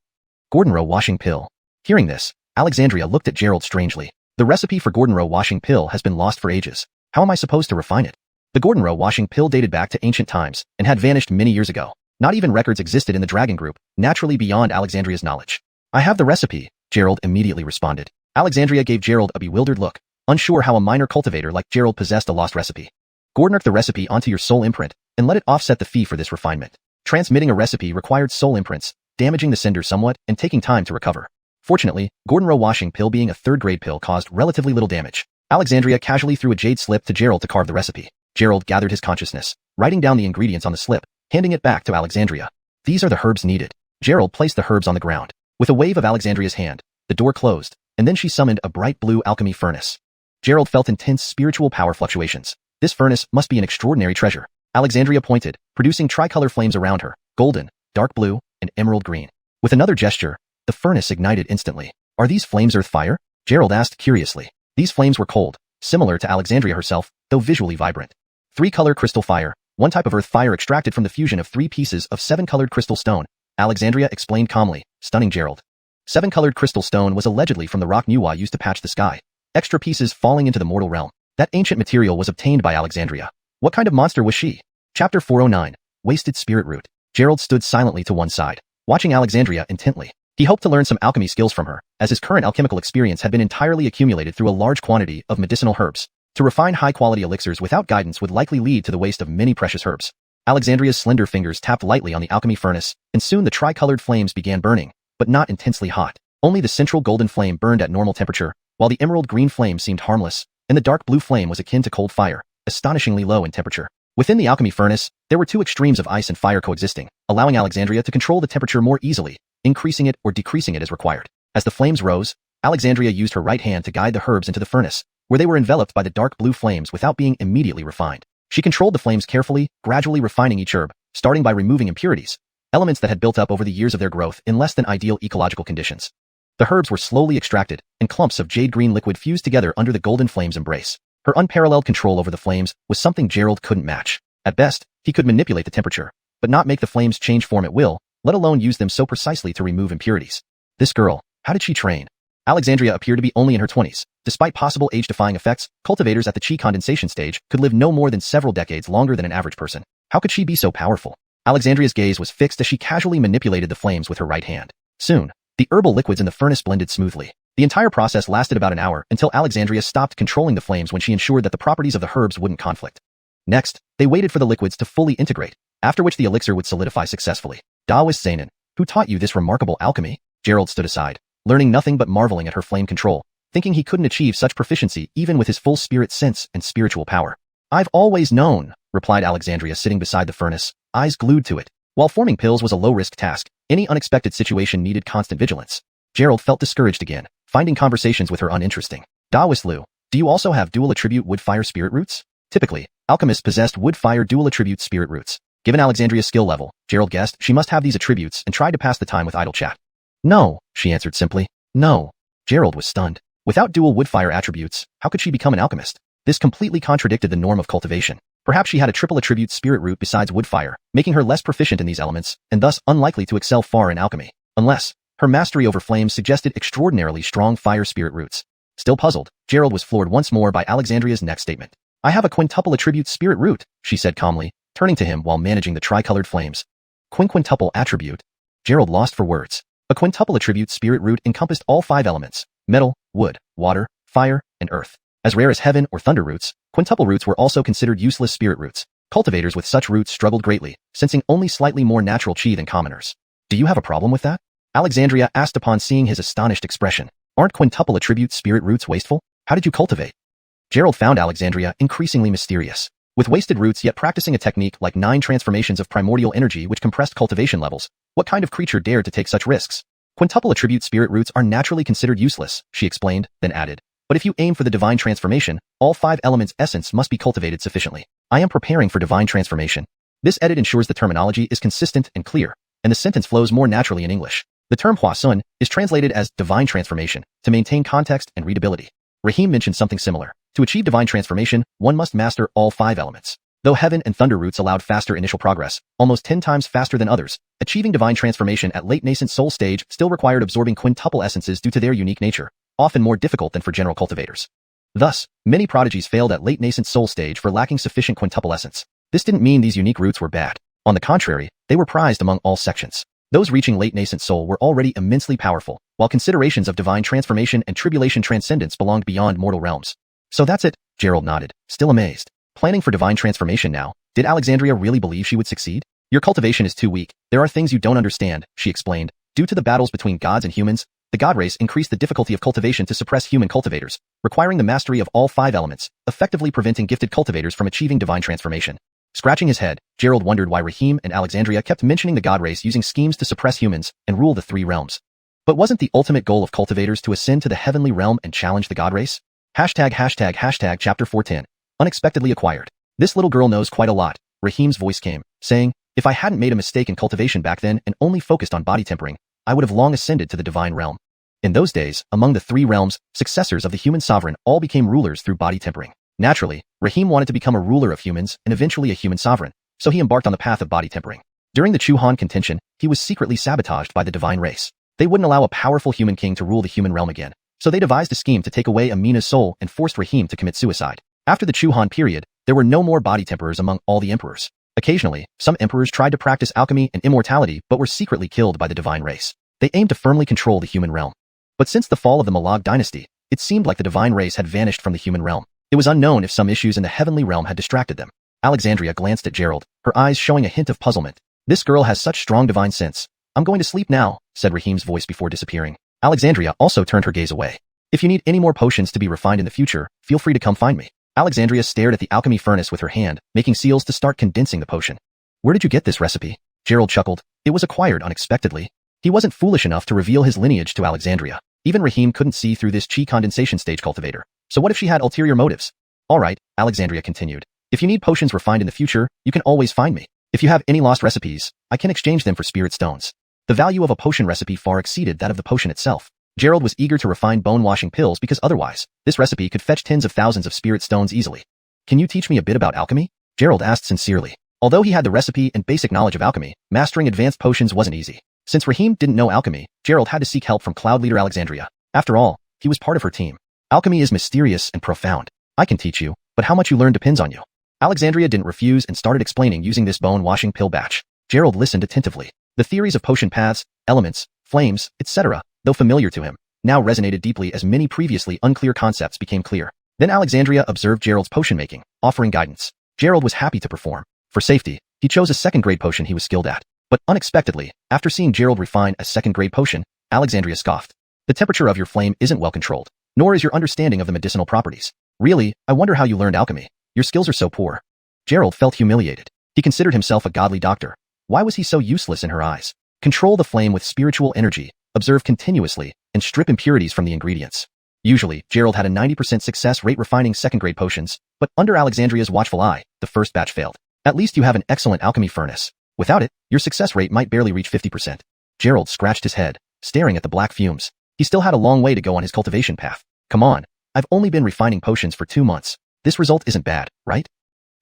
Gordon Row washing pill. Hearing this, Alexandria looked at Gerald strangely. The recipe for Gordon Row washing pill has been lost for ages. How am I supposed to refine it? The Gordon Row washing pill dated back to ancient times and had vanished many years ago. Not even records existed in the Dragon Group, naturally beyond Alexandria's knowledge. I have the recipe, Gerald immediately responded. Alexandria gave Gerald a bewildered look, unsure how a minor cultivator like Gerald possessed a lost recipe. Gordon the recipe onto your soul imprint and let it offset the fee for this refinement. Transmitting a recipe required soul imprints, damaging the sender somewhat and taking time to recover. Fortunately, Gordon Row washing pill being a third-grade pill caused relatively little damage. Alexandria casually threw a jade slip to Gerald to carve the recipe. Gerald gathered his consciousness, writing down the ingredients on the slip, handing it back to Alexandria. These are the herbs needed. Gerald placed the herbs on the ground. With a wave of Alexandria's hand, the door closed, and then she summoned a bright blue alchemy furnace. Gerald felt intense spiritual power fluctuations. This furnace must be an extraordinary treasure. Alexandria pointed, producing tricolor flames around her, golden, dark blue, and emerald green. With another gesture, the furnace ignited instantly. Are these flames earth fire? Gerald asked curiously. These flames were cold, similar to Alexandria herself, though visually vibrant. 3-color crystal fire, one type of earth fire extracted from the fusion of 3 pieces of 7-colored crystal stone, Alexandria explained calmly, stunning Gerald. 7-colored crystal stone was allegedly from the rock Nuwa used to patch the sky. Extra pieces falling into the mortal realm. That ancient material was obtained by Alexandria. What kind of monster was she? Chapter 409. Wasted Spirit Root. Gerald stood silently to one side, watching Alexandria intently. He hoped to learn some alchemy skills from her, as his current alchemical experience had been entirely accumulated through a large quantity of medicinal herbs. To refine high-quality elixirs without guidance would likely lead to the waste of many precious herbs. Alexandria's slender fingers tapped lightly on the alchemy furnace, and soon the tricolored flames began burning, but not intensely hot. Only the central golden flame burned at normal temperature, while the emerald green flame seemed harmless, and the dark blue flame was akin to cold fire, astonishingly low in temperature. Within the alchemy furnace, there were 2 extremes of ice and fire coexisting, allowing Alexandria to control the temperature more easily, increasing it or decreasing it as required. As the flames rose, Alexandria used her right hand to guide the herbs into the furnace, where they were enveloped by the dark blue flames without being immediately refined. She controlled the flames carefully, gradually refining each herb, starting by removing impurities, elements that had built up over the years of their growth in less than ideal ecological conditions. The herbs were slowly extracted, and clumps of jade-green liquid fused together under the golden flame's embrace. Her unparalleled control over the flames was something Gerald couldn't match. At best, he could manipulate the temperature, but not make the flames change form at will, let alone use them so precisely to remove impurities. This girl, how did she train? Alexandria appeared to be only in her 20s. Despite possible age-defying effects, cultivators at the chi condensation stage could live no more than several decades longer than an average person. How could she be so powerful? Alexandria's gaze was fixed as she casually manipulated the flames with her right hand. Soon, the herbal liquids in the furnace blended smoothly. The entire process lasted about an hour until Alexandria stopped controlling the flames when she ensured that the properties of the herbs wouldn't conflict. Next, they waited for the liquids to fully integrate, after which the elixir would solidify successfully. Daoist Zainin, who taught you this remarkable alchemy? Gerald stood aside, learning nothing but marveling at her flame control, thinking he couldn't achieve such proficiency even with his full spirit sense and spiritual power. I've always known, replied Alexandria sitting beside the furnace, eyes glued to it. While forming pills was a low-risk task, any unexpected situation needed constant vigilance. Gerald felt discouraged again, finding conversations with her uninteresting. Daoist Liu, do you also have dual-attribute wood-fire spirit roots? Typically, alchemists possessed wood-fire dual-attribute spirit roots. Given Alexandria's skill level, Gerald guessed she must have these attributes and tried to pass the time with idle chat. No, she answered simply. No. Gerald was stunned. Without dual wood-fire attributes, how could she become an alchemist? This completely contradicted the norm of cultivation. Perhaps she had a triple attribute spirit root besides wood-fire, making her less proficient in these elements, and thus unlikely to excel far in alchemy. Unless, her mastery over flames suggested extraordinarily strong fire spirit roots. Still puzzled, Gerald was floored once more by Alexandria's next statement. I have a quintuple attribute spirit root, she said calmly, turning to him while managing the tricolored flames. Quintuple attribute? Gerald lost for words. A quintuple attribute spirit root encompassed all 5 elements: metal, wood, water, fire, and earth. As rare as heaven or thunder roots, quintuple roots were also considered useless spirit roots. Cultivators with such roots struggled greatly, sensing only slightly more natural chi than commoners. Do you have a problem with that? Alexandria asked upon seeing his astonished expression. Aren't quintuple attribute spirit roots wasteful? How did you cultivate? Gerald found Alexandria increasingly mysterious. With wasted roots yet practicing a technique like 9 transformations of primordial energy which compressed cultivation levels, what kind of creature dared to take such risks? Quintuple attribute spirit roots are naturally considered useless, she explained, then added. But if you aim for the divine transformation, all 5 elements' essence must be cultivated sufficiently. I am preparing for divine transformation. This edit ensures the terminology is consistent and clear, and the sentence flows more naturally in English. The term huasun is translated as divine transformation to maintain context and readability. Rahim mentioned something similar. To achieve divine transformation, one must master all 5 elements. Though heaven and thunder roots allowed faster initial progress, almost 10 times faster than others, achieving divine transformation at late nascent soul stage still required absorbing quintuple essences due to their unique nature, often more difficult than for general cultivators. Thus, many prodigies failed at late nascent soul stage for lacking sufficient quintuple essence. This didn't mean these unique roots were bad. On the contrary, they were prized among all sections. Those reaching late nascent soul were already immensely powerful, while considerations of divine transformation and tribulation transcendence belonged beyond mortal realms. So that's it, Gerald nodded, still amazed. Planning for divine transformation now, did Alexandria really believe she would succeed? Your cultivation is too weak, there are things you don't understand, she explained. Due to the battles between gods and humans, The god race increased the difficulty of cultivation to suppress human cultivators, requiring the mastery of all 5 elements, effectively preventing gifted cultivators from achieving divine transformation. Scratching his head, Gerald wondered why Rahim and Alexandria kept mentioning the god race using schemes to suppress humans and rule the 3 realms. But wasn't the ultimate goal of cultivators to ascend to the heavenly realm and challenge the god race? Chapter 410. Unexpectedly acquired. This little girl knows quite a lot, Rahim's voice came, saying, if I hadn't made a mistake in cultivation back then and only focused on body tempering, I would have long ascended to the divine realm. In those days, among the 3 realms, successors of the human sovereign all became rulers through body tempering. Naturally, Rahim wanted to become a ruler of humans and eventually a human sovereign, so he embarked on the path of body tempering. During the Xuanhuan contention, he was secretly sabotaged by the divine race. They wouldn't allow a powerful human king to rule the human realm again, so they devised a scheme to take away Amina's soul and forced Rahim to commit suicide. After the Xuanhuan period, there were no more body temperers among all the emperors. Occasionally, some emperors tried to practice alchemy and immortality but were secretly killed by the divine race. They aimed to firmly control the human realm. But since the fall of the Malag dynasty, it seemed like the divine race had vanished from the human realm. It was unknown if some issues in the heavenly realm had distracted them. Alexandria glanced at Gerald, her eyes showing a hint of puzzlement. This girl has such strong divine sense. I'm going to sleep now, said Rahim's voice before disappearing. Alexandria also turned her gaze away. If you need any more potions to be refined in the future, feel free to come find me. Alexandria stared at the alchemy furnace with her hand, making seals to start condensing the potion. Where did you get this recipe? Gerald chuckled. It was acquired unexpectedly. He wasn't foolish enough to reveal his lineage to Alexandria. Even Rahim couldn't see through this chi condensation stage cultivator. So what if she had ulterior motives? All right, Alexandria continued. If you need potions refined in the future, you can always find me. If you have any lost recipes, I can exchange them for spirit stones. The value of a potion recipe far exceeded that of the potion itself. Gerald was eager to refine bone-washing pills because otherwise, this recipe could fetch tens of thousands of spirit stones easily. Can you teach me a bit about alchemy? Gerald asked sincerely. Although he had the recipe and basic knowledge of alchemy, mastering advanced potions wasn't easy. Since Rahim didn't know alchemy, Gerald had to seek help from cloud leader Alexandria. After all, he was part of her team. Alchemy is mysterious and profound. I can teach you, but how much you learn depends on you. Alexandria didn't refuse and started explaining using this bone-washing pill batch. Gerald listened attentively. The theories of potion paths, elements, flames, etc., though familiar to him, now resonated deeply as many previously unclear concepts became clear. Then Alexandria observed Gerald's potion making, offering guidance. Gerald was happy to perform. For safety, he chose a second-grade potion he was skilled at. But unexpectedly, after seeing Gerald refine a second-grade potion, Alexandria scoffed. The temperature of your flame isn't well controlled, nor is your understanding of the medicinal properties. Really, I wonder how you learned alchemy. Your skills are so poor. Gerald felt humiliated. He considered himself a godly doctor. Why was he so useless in her eyes? Control the flame with spiritual energy, observe continuously, and strip impurities from the ingredients. Usually, Gerald had a 90% success rate refining second-grade potions, but under Alexandria's watchful eye, the first batch failed. At least you have an excellent alchemy furnace. Without it, your success rate might barely reach 50%. Gerald scratched his head, staring at the black fumes. He still had a long way to go on his cultivation path. Come on, I've only been refining potions for 2 months. This result isn't bad, right?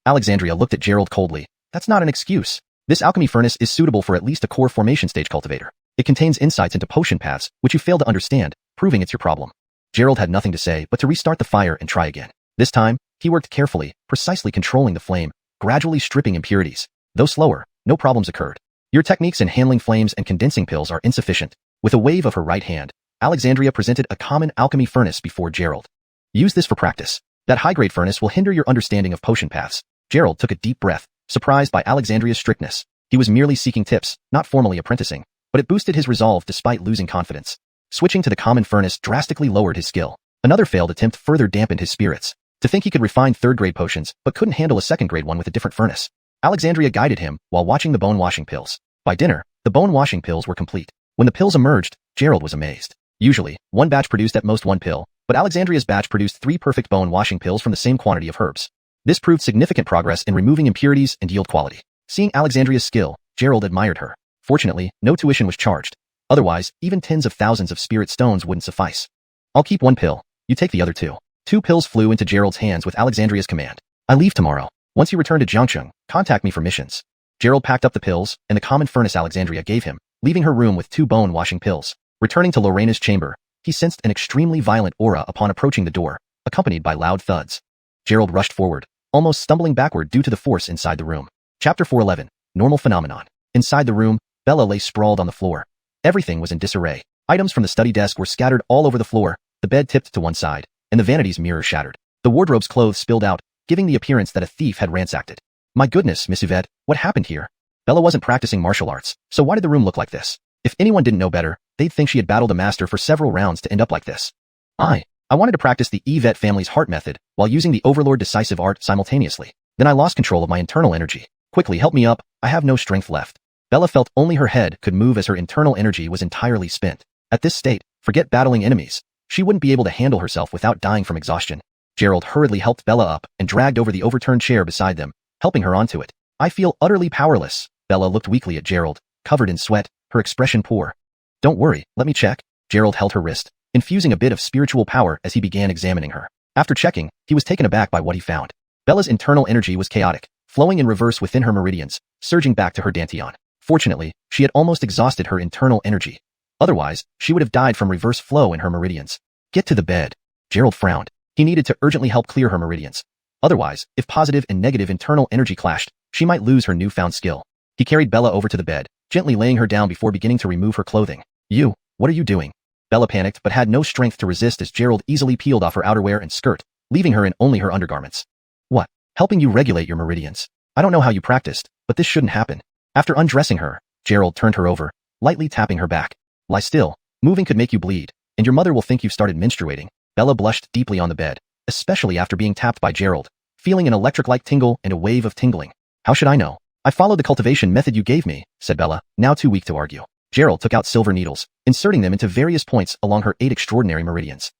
Alexandria looked at Gerald coldly. That's not an excuse. This alchemy furnace is suitable for at least a core formation stage cultivator. It contains insights into potion paths, which you fail to understand, proving it's your problem. Gerald had nothing to say but to restart the fire and try again. This time, he worked carefully, precisely controlling the flame, gradually stripping impurities. Though slower, no problems occurred. Your techniques in handling flames and condensing pills are insufficient. With a wave of her right hand, Alexandria presented a common alchemy furnace before Gerald. Use this for practice. That high-grade furnace will hinder your understanding of potion paths. Gerald took a deep breath, surprised by Alexandria's strictness. He was merely seeking tips, not formally apprenticing, but it boosted his resolve despite losing confidence. Switching to the common furnace drastically lowered his skill. Another failed attempt further dampened his spirits. To think he could refine third-grade potions, but couldn't handle a second-grade one with a different furnace. Alexandria guided him while watching the bone-washing pills. By dinner, the bone-washing pills were complete. When the pills emerged, Gerald was amazed. Usually, one batch produced at most 1 pill, but Alexandria's batch produced 3 perfect bone-washing pills from the same quantity of herbs. This proved significant progress in removing impurities and yield quality. Seeing Alexandria's skill, Gerald admired her. Fortunately, no tuition was charged. Otherwise, even tens of thousands of spirit stones wouldn't suffice. I'll keep 1 pill. You take the other 2. 2 pills flew into Gerald's hands with Alexandria's command. I leave tomorrow. Once you return to Jiangcheng, contact me for missions. Gerald packed up the pills and the common furnace Alexandria gave him, leaving her room with 2 bone-washing pills. Returning to Lorena's chamber, he sensed an extremely violent aura upon approaching the door, accompanied by loud thuds. Gerald rushed forward, almost stumbling backward due to the force inside the room. Chapter 411. Normal Phenomenon. Inside the room, Bella lay sprawled on the floor. Everything was in disarray. Items from the study desk were scattered all over the floor, the bed tipped to one side, and the vanity's mirror shattered. The wardrobe's clothes spilled out, giving the appearance that a thief had ransacked it. My goodness, Miss Yvette, what happened here? Bella wasn't practicing martial arts, so why did the room look like this? If anyone didn't know better, they'd think she had battled a master for several rounds to end up like this. I wanted to practice the Yvette family's heart method while using the Overlord decisive art simultaneously. Then I lost control of my internal energy. Quickly, help me up, I have no strength left. Bella felt only her head could move as her internal energy was entirely spent. At this state, forget battling enemies. She wouldn't be able to handle herself without dying from exhaustion. Gerald hurriedly helped Bella up and dragged over the overturned chair beside them, helping her onto it. I feel utterly powerless. Bella looked weakly at Gerald, covered in sweat, her expression poor. Don't worry, let me check. Gerald held her wrist, infusing a bit of spiritual power as he began examining her. After checking, he was taken aback by what he found. Bella's internal energy was chaotic, flowing in reverse within her meridians, surging back to her dantian. Fortunately, she had almost exhausted her internal energy. Otherwise, she would have died from reverse flow in her meridians. Get to the bed. Gerald frowned. He needed to urgently help clear her meridians. Otherwise, if positive and negative internal energy clashed, she might lose her newfound skill. He carried Bella over to the bed, gently laying her down before beginning to remove her clothing. You, what are you doing? Bella panicked but had no strength to resist as Gerald easily peeled off her outerwear and skirt, leaving her in only her undergarments. What? Helping you regulate your meridians. I don't know how you practiced, but this shouldn't happen. After undressing her, Gerald turned her over, lightly tapping her back. Lie still. Moving could make you bleed, and your mother will think you've started menstruating. Bella blushed deeply on the bed, especially after being tapped by Gerald, feeling an electric-like tingle and a wave of tingling. How should I know? I followed the cultivation method you gave me, said Bella, now too weak to argue. Gerald took out silver needles, inserting them into various points along her 8 extraordinary meridians.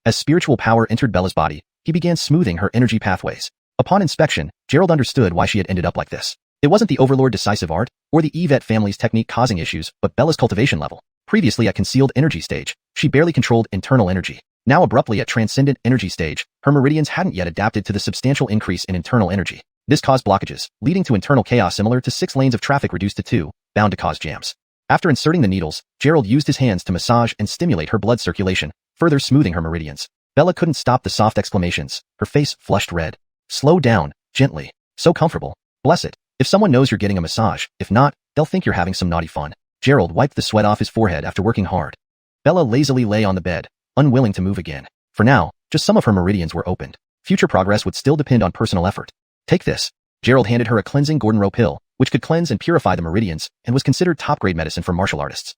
As spiritual power entered Bella's body, he began smoothing her energy pathways. Upon inspection, Gerald understood why she had ended up like this. It wasn't the Overlord decisive art, or the Yvette family's technique causing issues, but Bella's cultivation level. Previously at concealed energy stage, she barely controlled internal energy. Now abruptly at transcendent energy stage, her meridians hadn't yet adapted to the substantial increase in internal energy. This caused blockages, leading to internal chaos similar to 6 lanes of traffic reduced to 2, bound to cause jams. After inserting the needles, Gerald used his hands to massage and stimulate her blood circulation, further smoothing her meridians. Bella couldn't stop the soft exclamations, her face flushed red. Slow down, gently. So comfortable. Bless it. If someone knows you're getting a massage, if not, they'll think you're having some naughty fun. Gerald wiped the sweat off his forehead after working hard. Bella lazily lay on the bed, unwilling to move again. For now, just some of her meridians were opened. Future progress would still depend on personal effort. Take this. Gerald handed her a cleansing Gordon Rowe pill, which could cleanse and purify the meridians, and was considered top-grade medicine for martial artists.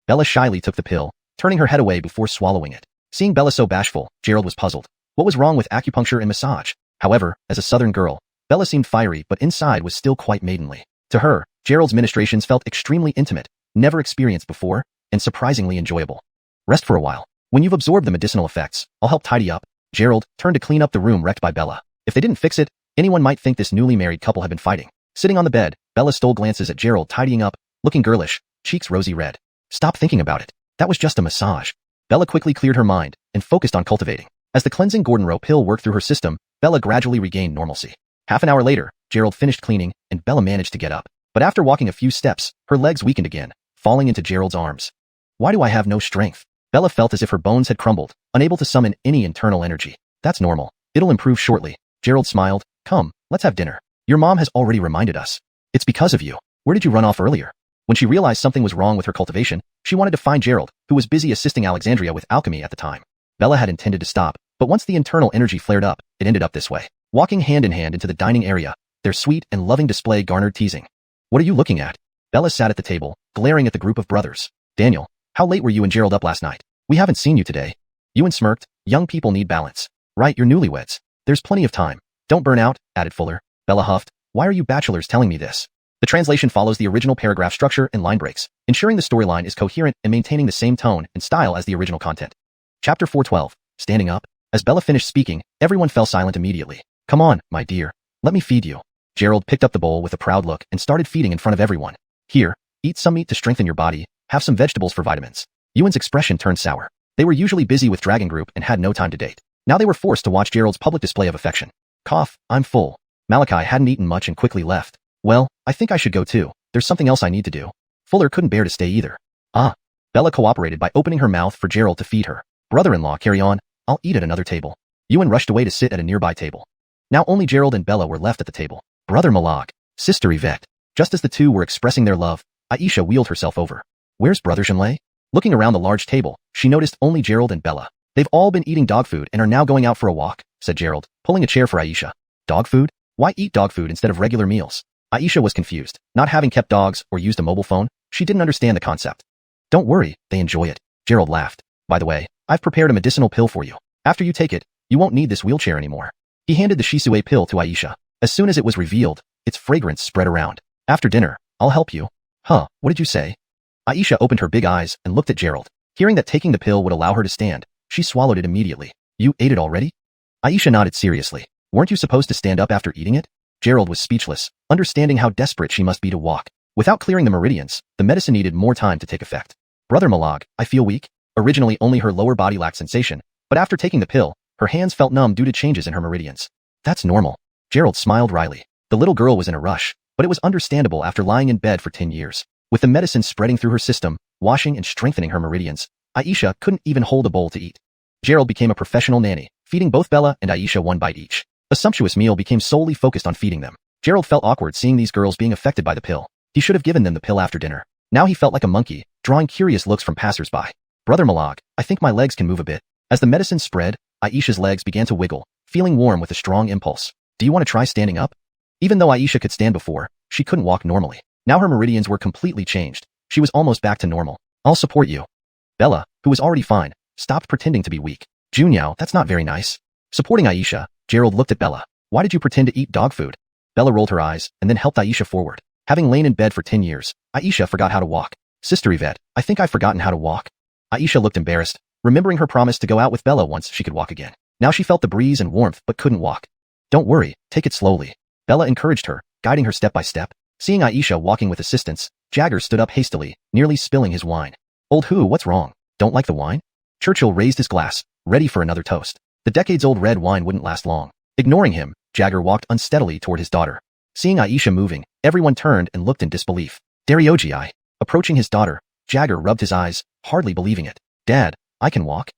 Bella shyly took the pill, turning her head away before swallowing it. Seeing Bella so bashful, Gerald was puzzled. What was wrong with acupuncture and massage? However, as a southern girl, Bella seemed fiery but inside was still quite maidenly. To her, Gerald's ministrations felt extremely intimate, never experienced before, and surprisingly enjoyable. Rest for a while. When you've absorbed the medicinal effects, I'll help tidy up. Gerald turned to clean up the room wrecked by Bella. If they didn't fix it, anyone might think this newly married couple had been fighting. Sitting on the bed, Bella stole glances at Gerald tidying up, looking girlish, cheeks rosy red. Stop thinking about it. That was just a massage. Bella quickly cleared her mind and focused on cultivating. As the cleansing Gordon Rowe pill worked through her system, Bella gradually regained normalcy. Half an hour later, Gerald finished cleaning, and Bella managed to get up. But after walking a few steps, her legs weakened again, falling into Gerald's arms. Why do I have no strength? Bella felt as if her bones had crumbled, unable to summon any internal energy. That's normal. It'll improve shortly. Gerald smiled. Come, let's have dinner. Your mom has already reminded us. It's because of you. Where did you run off earlier? When she realized something was wrong with her cultivation, she wanted to find Gerald, who was busy assisting Alexandria with alchemy at the time. Bella had intended to stop, but once the internal energy flared up, it ended up this way. Walking hand in hand into the dining area, their sweet and loving display garnered teasing. What are you looking at? Bella sat at the table, glaring at the group of brothers. Daniel, how late were you and Gerald up last night? We haven't seen you today. Ewan smirked. Young people need balance. Right, you're newlyweds. There's plenty of time. Don't burn out, added Fuller. Bella huffed. Why are you bachelors telling me this? The translation follows the original paragraph structure and line breaks, ensuring the storyline is coherent and maintaining the same tone and style as the original content. Chapter 412. Standing up. As Bella finished speaking, everyone fell silent immediately. Come on, my dear. Let me feed you. Gerald picked up the bowl with a proud look and started feeding in front of everyone. Here, eat some meat to strengthen your body, have some vegetables for vitamins. Ewan's expression turned sour. They were usually busy with Dragon Group and had no time to date. Now they were forced to watch Gerald's public display of affection. Cough, I'm full. Malachi hadn't eaten much and quickly left. Well, I think I should go too. There's something else I need to do. Fuller couldn't bear to stay either. Ah. Bella cooperated by opening her mouth for Gerald to feed her. Brother-in-law, carry on. I'll eat at another table. Ewan rushed away to sit at a nearby table. Now only Gerald and Bella were left at the table. Brother Malak, Sister Yvette. Just as the two were expressing their love, Aisha wheeled herself over. Where's Brother Shenlei? Looking around the large table, she noticed only Gerald and Bella. They've all been eating dog food and are now going out for a walk, said Gerald, pulling a chair for Aisha. Dog food? Why eat dog food instead of regular meals? Aisha was confused. Not having kept dogs or used a mobile phone, she didn't understand the concept. Don't worry, they enjoy it. Gerald laughed. By the way, I've prepared a medicinal pill for you. After you take it, you won't need this wheelchair anymore. He handed the Shisue pill to Aisha. As soon as it was revealed, its fragrance spread around. After dinner, I'll help you. Huh, what did you say? Aisha opened her big eyes and looked at Gerald. Hearing that taking the pill would allow her to stand, she swallowed it immediately. You ate it already? Aisha nodded seriously. Weren't you supposed to stand up after eating it? Gerald was speechless, understanding how desperate she must be to walk. Without clearing the meridians, the medicine needed more time to take effect. Brother Malag, I feel weak. Originally only her lower body lacked sensation, but after taking the pill, her hands felt numb due to changes in her meridians. That's normal. Gerald smiled wryly. The little girl was in a rush, but it was understandable after lying in bed for 10 years. With the medicine spreading through her system, washing and strengthening her meridians, Aisha couldn't even hold a bowl to eat. Gerald became a professional nanny, feeding both Bella and Aisha one bite each. A sumptuous meal became solely focused on feeding them. Gerald felt awkward seeing these girls being affected by the pill. He should have given them the pill after dinner. Now he felt like a monkey, drawing curious looks from passers-by. Brother Malag, I think my legs can move a bit. As the medicine spread, Aisha's legs began to wiggle, feeling warm with a strong impulse. Do you want to try standing up? Even though Aisha could stand before, she couldn't walk normally. Now her meridians were completely changed. She was almost back to normal. I'll support you. Bella, who was already fine, stopped pretending to be weak. Junyao, that's not very nice. Supporting Aisha, Gerald looked at Bella. Why did you pretend to eat dog food? Bella rolled her eyes and then helped Aisha forward. Having lain in bed for 10 years, Aisha forgot how to walk. Sister Yvette, I think I've forgotten how to walk. Aisha looked embarrassed, remembering her promise to go out with Bella once she could walk again. Now she felt the breeze and warmth but couldn't walk. Don't worry, take it slowly. Bella encouraged her, guiding her step by step. Seeing Aisha walking with assistance, Jagger stood up hastily, nearly spilling his wine. Old who, what's wrong? Don't like the wine? Churchill raised his glass, ready for another toast. The decades-old red wine wouldn't last long. Ignoring him, Jagger walked unsteadily toward his daughter. Seeing Aisha moving, everyone turned and looked in disbelief. Dariogi. Approaching his daughter, Jagger rubbed his eyes, hardly believing it. Dad, I can walk?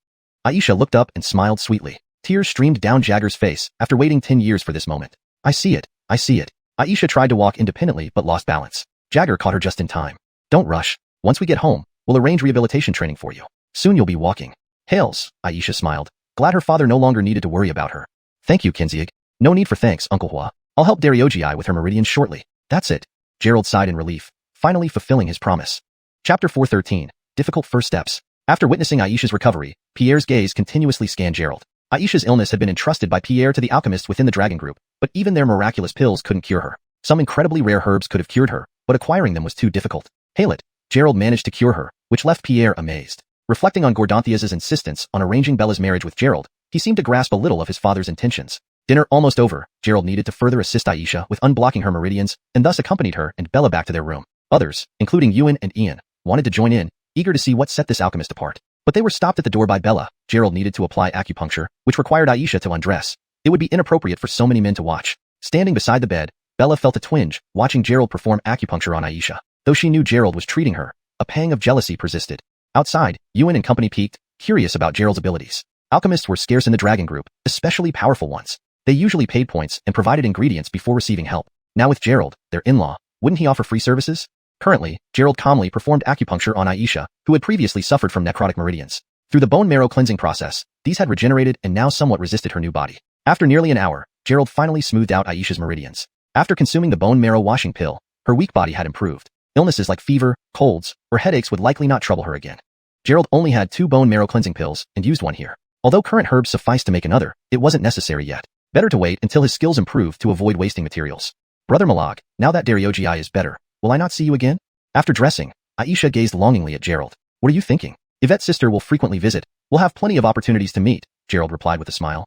Aisha looked up and smiled sweetly. Tears streamed down Jagger's face after waiting 10 years for this moment. I see it. I see it. Aisha tried to walk independently but lost balance. Jagger caught her just in time. Don't rush. Once we get home, we'll arrange rehabilitation training for you. Soon you'll be walking. Hails, Aisha smiled, glad her father no longer needed to worry about her. Thank you, Kinzieg. No need for thanks, Uncle Hua. I'll help Dariogi with her meridians shortly. That's it. Gerald sighed in relief, finally fulfilling his promise. Chapter 413. Difficult First Steps. After witnessing Aisha's recovery, Pierre's gaze continuously scanned Gerald. Aisha's illness had been entrusted by Pierre to the alchemists within the dragon group, but even their miraculous pills couldn't cure her. Some incredibly rare herbs could have cured her, but acquiring them was too difficult. Hail it. Gerald managed to cure her, which left Pierre amazed. Reflecting on Gordanthia's insistence on arranging Bella's marriage with Gerald, he seemed to grasp a little of his father's intentions. Dinner almost over, Gerald needed to further assist Aisha with unblocking her meridians, and thus accompanied her and Bella back to their room. Others, including Yuan and Ian, wanted to join in, eager to see what set this alchemist apart. But they were stopped at the door by Bella. Gerald needed to apply acupuncture, which required Aisha to undress. It would be inappropriate for so many men to watch. Standing beside the bed, Bella felt a twinge, watching Gerald perform acupuncture on Aisha. Though she knew Gerald was treating her, a pang of jealousy persisted. Outside, Yuan and company peeked, curious about Gerald's abilities. Alchemists were scarce in the dragon group, especially powerful ones. They usually paid points and provided ingredients before receiving help. Now with Gerald, their in-law, wouldn't he offer free services? Currently, Gerald calmly performed acupuncture on Aisha, who had previously suffered from necrotic meridians. Through the bone marrow cleansing process, these had regenerated and now somewhat resisted her new body. After nearly an hour, Gerald finally smoothed out Aisha's meridians. After consuming the bone marrow washing pill, her weak body had improved. Illnesses like fever, colds, or headaches would likely not trouble her again. Gerald only had 2 bone marrow cleansing pills and used one here. Although current herbs sufficed to make another, it wasn't necessary yet. Better to wait until his skills improved to avoid wasting materials. Brother Malag, now that Dariogi is better, will I not see you again? After dressing, Aisha gazed longingly at Gerald. What are you thinking? Yvette's sister will frequently visit. We'll have plenty of opportunities to meet, Gerald replied with a smile.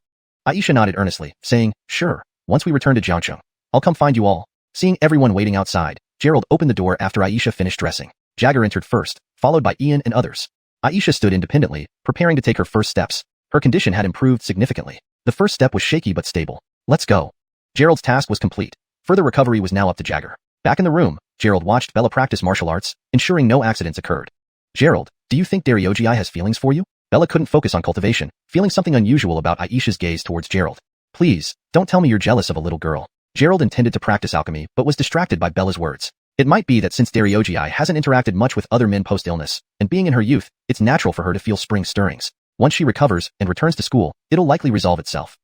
Aisha nodded earnestly, saying, sure, once we return to Jiangcheng, I'll come find you all. Seeing everyone waiting outside, Gerald opened the door after Aisha finished dressing. Jagger entered first, followed by Ian and others. Aisha stood independently, preparing to take her first steps. Her condition had improved significantly. The first step was shaky but stable. Let's go. Gerald's task was complete. Further recovery was now up to Jagger. Back in the room, Gerald watched Bella practice martial arts, ensuring no accidents occurred. Gerald, do you think Dariogi has feelings for you? Bella couldn't focus on cultivation, feeling something unusual about Aisha's gaze towards Gerald. Please, don't tell me you're jealous of a little girl. Gerald intended to practice alchemy but was distracted by Bella's words. It might be that since Dariogi hasn't interacted much with other men post-illness, and being in her youth, it's natural for her to feel spring stirrings. Once she recovers and returns to school, it'll likely resolve itself.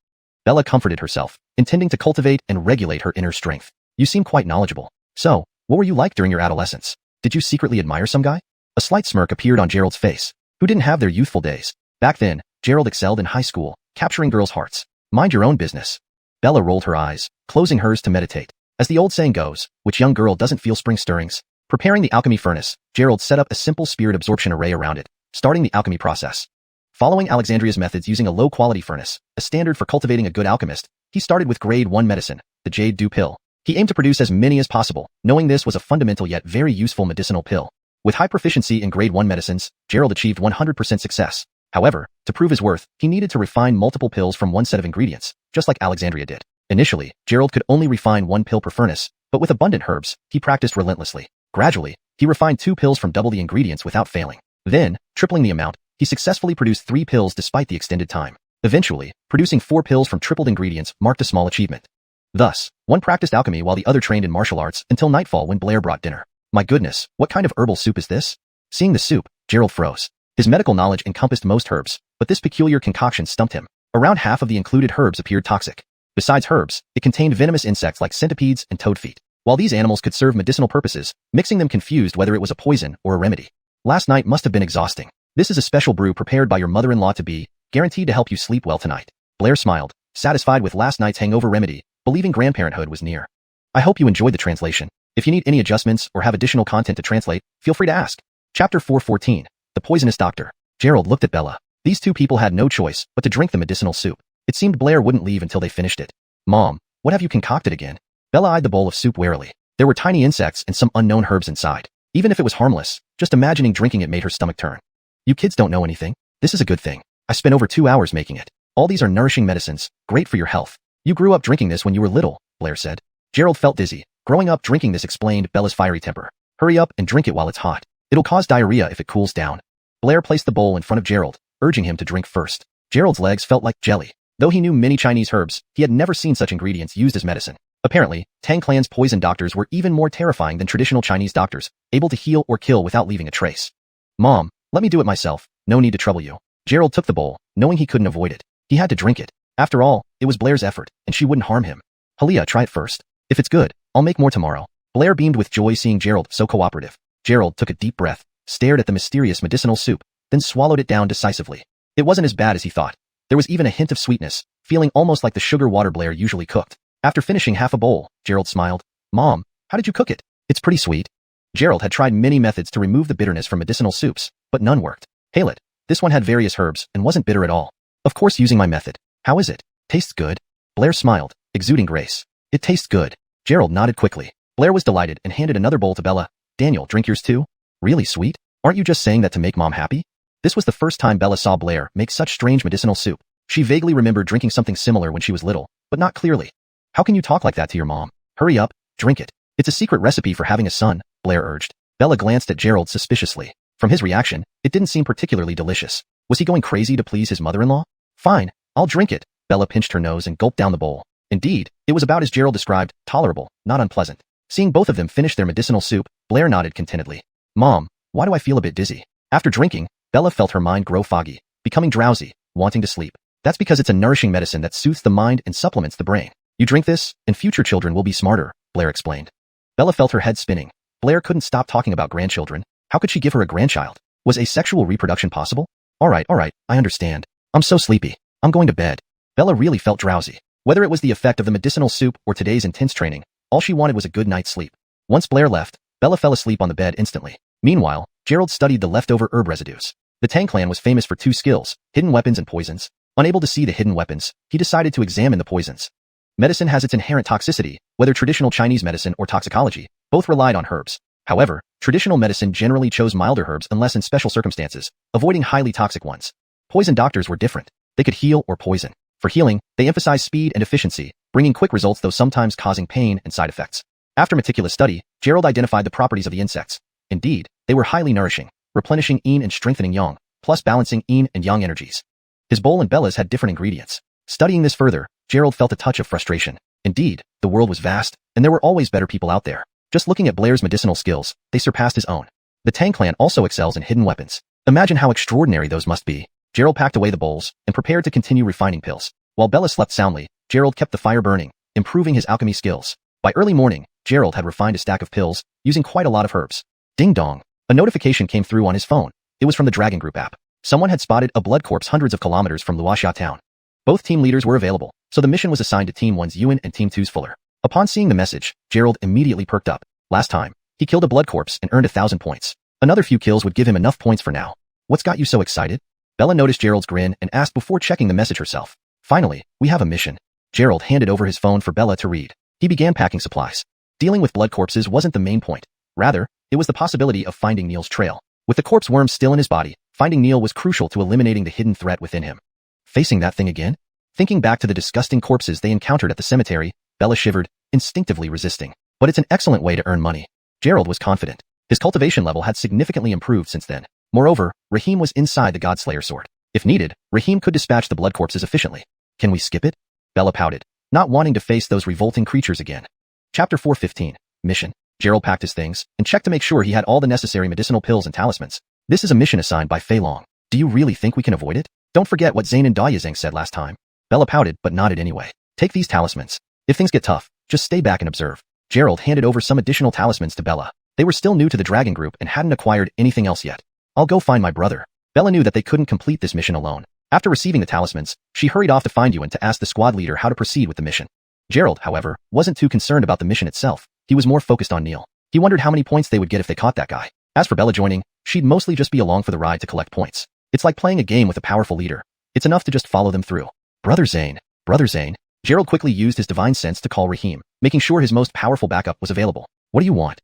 Bella comforted herself, intending to cultivate and regulate her inner strength. You seem quite knowledgeable. So, what were you like during your adolescence? Did you secretly admire some guy? A slight smirk appeared on Gerald's face. Who didn't have their youthful days? Back then, Gerald excelled in high school, capturing girls' hearts. Mind your own business. Bella rolled her eyes, closing hers to meditate. As the old saying goes, which young girl doesn't feel spring stirrings? Preparing the alchemy furnace, Gerald set up a simple spirit absorption array around it, starting the alchemy process. Following Alexandria's methods using a low-quality furnace, a standard for cultivating a good alchemist, he started with grade 1 medicine, the Jade Dew pill. He aimed to produce as many as possible, knowing this was a fundamental yet very useful medicinal pill. With high proficiency in grade 1 medicines, Gerald achieved 100% success. However, to prove his worth, he needed to refine multiple pills from one set of ingredients, just like Alexandria did. Initially, Gerald could only refine one pill per furnace, but with abundant herbs, he practiced relentlessly. Gradually, he refined 2 pills from double the ingredients without failing. Then, tripling the amount, he successfully produced 3 pills despite the extended time. Eventually, producing 4 pills from tripled ingredients marked a small achievement. Thus, one practiced alchemy while the other trained in martial arts until nightfall when Blair brought dinner. My goodness, what kind of herbal soup is this? Seeing the soup, Gerald froze. His medical knowledge encompassed most herbs, but this peculiar concoction stumped him. Around half of the included herbs appeared toxic. Besides herbs, it contained venomous insects like centipedes and toadfeet. While these animals could serve medicinal purposes, mixing them confused whether it was a poison or a remedy. Last night must have been exhausting. This is a special brew prepared by your mother-in-law-to-be, guaranteed to help you sleep well tonight. Blair smiled, satisfied with last night's hangover remedy, believing grandparenthood was near. I hope you enjoyed the translation. If you need any adjustments or have additional content to translate, feel free to ask. Chapter 414. The Poisonous Doctor. Gerald looked at Bella. These two people had no choice but to drink the medicinal soup. It seemed Blair wouldn't leave until they finished it. Mom, what have you concocted again? Bella eyed the bowl of soup warily. There were tiny insects and some unknown herbs inside. Even if it was harmless, just imagining drinking it made her stomach turn. You kids don't know anything. This is a good thing. I spent over 2 hours making it. All these are nourishing medicines, great for your health. You grew up drinking this when you were little, Blair said. Gerald felt dizzy. Growing up drinking this explained Bella's fiery temper. Hurry up and drink it while it's hot. It'll cause diarrhea if it cools down. Blair placed the bowl in front of Gerald, urging him to drink first. Gerald's legs felt like jelly. Though he knew many Chinese herbs, he had never seen such ingredients used as medicine. Apparently, Tang Clan's poison doctors were even more terrifying than traditional Chinese doctors, able to heal or kill without leaving a trace. Mom, let me do it myself. No need to trouble you. Gerald took the bowl, knowing he couldn't avoid it. He had to drink it. After all, it was Blair's effort, and she wouldn't harm him. Halia, try it first. If it's good, I'll make more tomorrow. Blair beamed with joy seeing Gerald so cooperative. Gerald took a deep breath, stared at the mysterious medicinal soup, then swallowed it down decisively. It wasn't as bad as he thought. There was even a hint of sweetness, feeling almost like the sugar water Blair usually cooked. After finishing half a bowl, Gerald smiled. Mom, how did you cook it? It's pretty sweet. Gerald had tried many methods to remove the bitterness from medicinal soups, but none worked. Hail it. This one had various herbs and wasn't bitter at all. Of course using my method. How is it? Tastes good. Blair smiled, exuding grace. It tastes good. Gerald nodded quickly. Blair was delighted and handed another bowl to Bella. Daniel, drink yours too? Really sweet? Aren't you just saying that to make Mom happy? This was the first time Bella saw Blair make such strange medicinal soup. She vaguely remembered drinking something similar when she was little, but not clearly. How can you talk like that to your mom? Hurry up, drink it. It's a secret recipe for having a son, Blair urged. Bella glanced at Gerald suspiciously. From his reaction, it didn't seem particularly delicious. Was he going crazy to please his mother-in-law? Fine, I'll drink it. Bella pinched her nose and gulped down the bowl. Indeed, it was about as Gerald described, tolerable, not unpleasant. Seeing both of them finish their medicinal soup, Blair nodded contentedly. Mom, why do I feel a bit dizzy? After drinking, Bella felt her mind grow foggy, becoming drowsy, wanting to sleep. That's because it's a nourishing medicine that soothes the mind and supplements the brain. You drink this, and future children will be smarter, Blair explained. Bella felt her head spinning. Blair couldn't stop talking about grandchildren. How could she give her a grandchild? Was asexual reproduction possible? All right, I understand. I'm so sleepy. I'm going to bed. Bella really felt drowsy. Whether it was the effect of the medicinal soup or today's intense training, all she wanted was a good night's sleep. Once Blair left, Bella fell asleep on the bed instantly. Meanwhile, Gerald studied the leftover herb residues. The Tang clan was famous for 2 skills, hidden weapons and poisons. Unable to see the hidden weapons, he decided to examine the poisons. Medicine has its inherent toxicity, whether traditional Chinese medicine or toxicology, both relied on herbs. However, traditional medicine generally chose milder herbs unless in special circumstances, avoiding highly toxic ones. Poison doctors were different. They could heal or poison. For healing, they emphasized speed and efficiency, bringing quick results though sometimes causing pain and side effects. After meticulous study, Gerald identified the properties of the insects. Indeed, they were highly nourishing, replenishing yin and strengthening yang, plus balancing yin and yang energies. His bowl and Bella's had different ingredients. Studying this further, Gerald felt a touch of frustration. Indeed, the world was vast, and there were always better people out there. Just looking at Blair's medicinal skills, they surpassed his own. The Tang clan also excels in hidden weapons. Imagine how extraordinary those must be. Gerald packed away the bowls and prepared to continue refining pills. While Bella slept soundly, Gerald kept the fire burning, improving his alchemy skills. By early morning, Gerald had refined a stack of pills, using quite a lot of herbs. Ding dong. A notification came through on his phone. It was from the Dragon Group app. Someone had spotted a blood corpse hundreds of kilometers from Luoxia town. Both team leaders were available, so the mission was assigned to Team 1's Yuan and Team 2's Fuller. Upon seeing the message, Gerald immediately perked up. Last time, he killed a blood corpse and earned 1,000 points. Another few kills would give him enough points for now. What's got you so excited? Bella noticed Gerald's grin and asked before checking the message herself. Finally, we have a mission. Gerald handed over his phone for Bella to read. He began packing supplies. Dealing with blood corpses wasn't the main point. Rather, it was the possibility of finding Neil's trail. With the corpse worm still in his body, finding Neil was crucial to eliminating the hidden threat within him. Facing that thing again? Thinking back to the disgusting corpses they encountered at the cemetery, Bella shivered, instinctively resisting. But it's an excellent way to earn money. Gerald was confident. His cultivation level had significantly improved since then. Moreover, Rahim was inside the Godslayer sword. If needed, Rahim could dispatch the blood corpses efficiently. Can we skip it? Bella pouted, not wanting to face those revolting creatures again. Chapter 4:15. Mission. Gerald packed his things and checked to make sure he had all the necessary medicinal pills and talismans. This is a mission assigned by Fei Long. Do you really think we can avoid it? Don't forget what Zane and Dayazeng said last time. Bella pouted but nodded anyway. Take these talismans. If things get tough, just stay back and observe. Gerald handed over some additional talismans to Bella. They were still new to the Dragon Group and hadn't acquired anything else yet. I'll go find my brother. Bella knew that they couldn't complete this mission alone. After receiving the talismans, she hurried off to find Yuan to ask the squad leader how to proceed with the mission. Gerald, however, wasn't too concerned about the mission itself. He was more focused on Neil. He wondered how many points they would get if they caught that guy. As for Bella joining, she'd mostly just be along for the ride to collect points. It's like playing a game with a powerful leader. It's enough to just follow them through. Brother Zane. Brother Zane. Gerald quickly used his divine sense to call Rahim, making sure his most powerful backup was available. What do you want?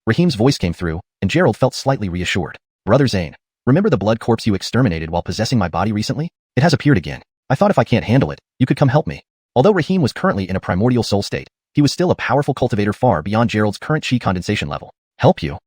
Rahim's voice came through, and Gerald felt slightly reassured. Brother Zane. Remember the blood corpse you exterminated while possessing my body recently? It has appeared again. I thought if I can't handle it, you could come help me. Although Rahim was currently in a primordial soul state, he was still a powerful cultivator far beyond Gerald's current chi condensation level. Help you?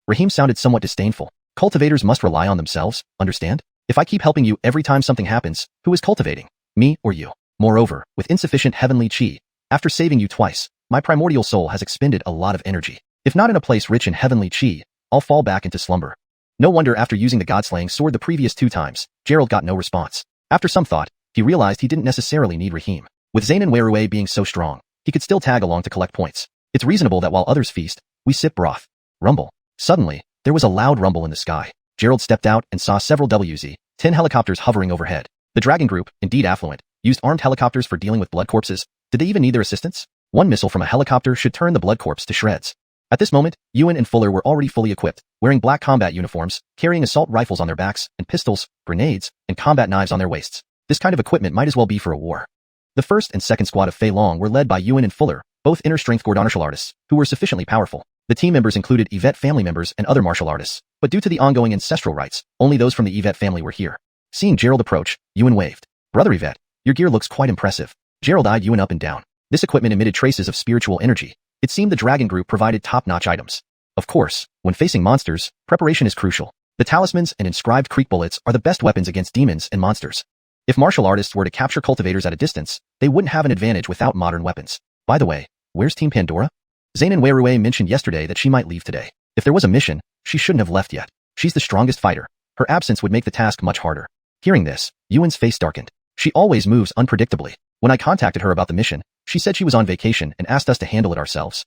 Rahim sounded somewhat disdainful. Cultivators must rely on themselves, understand? If I keep helping you every time something happens, who is cultivating? Me or you? Moreover, with insufficient heavenly chi, after saving you twice, my primordial soul has expended a lot of energy. If not in a place rich in heavenly chi, I'll fall back into slumber. No wonder after using the godslaying sword the previous 2 times, Gerald got no response. After some thought, he realized he didn't necessarily need Rahim. With Zane and Werue being so strong, he could still tag along to collect points. It's reasonable that while others feast, we sip broth. Rumble. Suddenly, there was a loud rumble in the sky. Gerald stepped out and saw several WZ-10 helicopters hovering overhead. The Dragon Group, indeed affluent, used armed helicopters for dealing with blood corpses. Did they even need their assistance? One missile from a helicopter should turn the blood corpse to shreds. At this moment, Yuan and Fuller were already fully equipped, wearing black combat uniforms, carrying assault rifles on their backs, and pistols, grenades, and combat knives on their waists. This kind of equipment might as well be for a war. The first and second squad of Fei Long were led by Yuan and Fuller, both inner-strength martial artists, who were sufficiently powerful. The team members included Yvette family members and other martial artists, but due to the ongoing ancestral rites, only those from the Yvette family were here. Seeing Gerald approach, Yuan waved. Brother Yvette, your gear looks quite impressive. Gerald eyed Yuan up and down. This equipment emitted traces of spiritual energy. It seemed the Dragon Group provided top-notch items. Of course, when facing monsters, preparation is crucial. The talismans and inscribed creek bullets are the best weapons against demons and monsters. If martial artists were to capture cultivators at a distance, they wouldn't have an advantage without modern weapons. By the way, where's Team Pandora? Zane and Werue mentioned yesterday that she might leave today. If there was a mission, she shouldn't have left yet. She's the strongest fighter. Her absence would make the task much harder. Hearing this, Yuan's face darkened. She always moves unpredictably. When I contacted her about the mission, she said she was on vacation and asked us to handle it ourselves.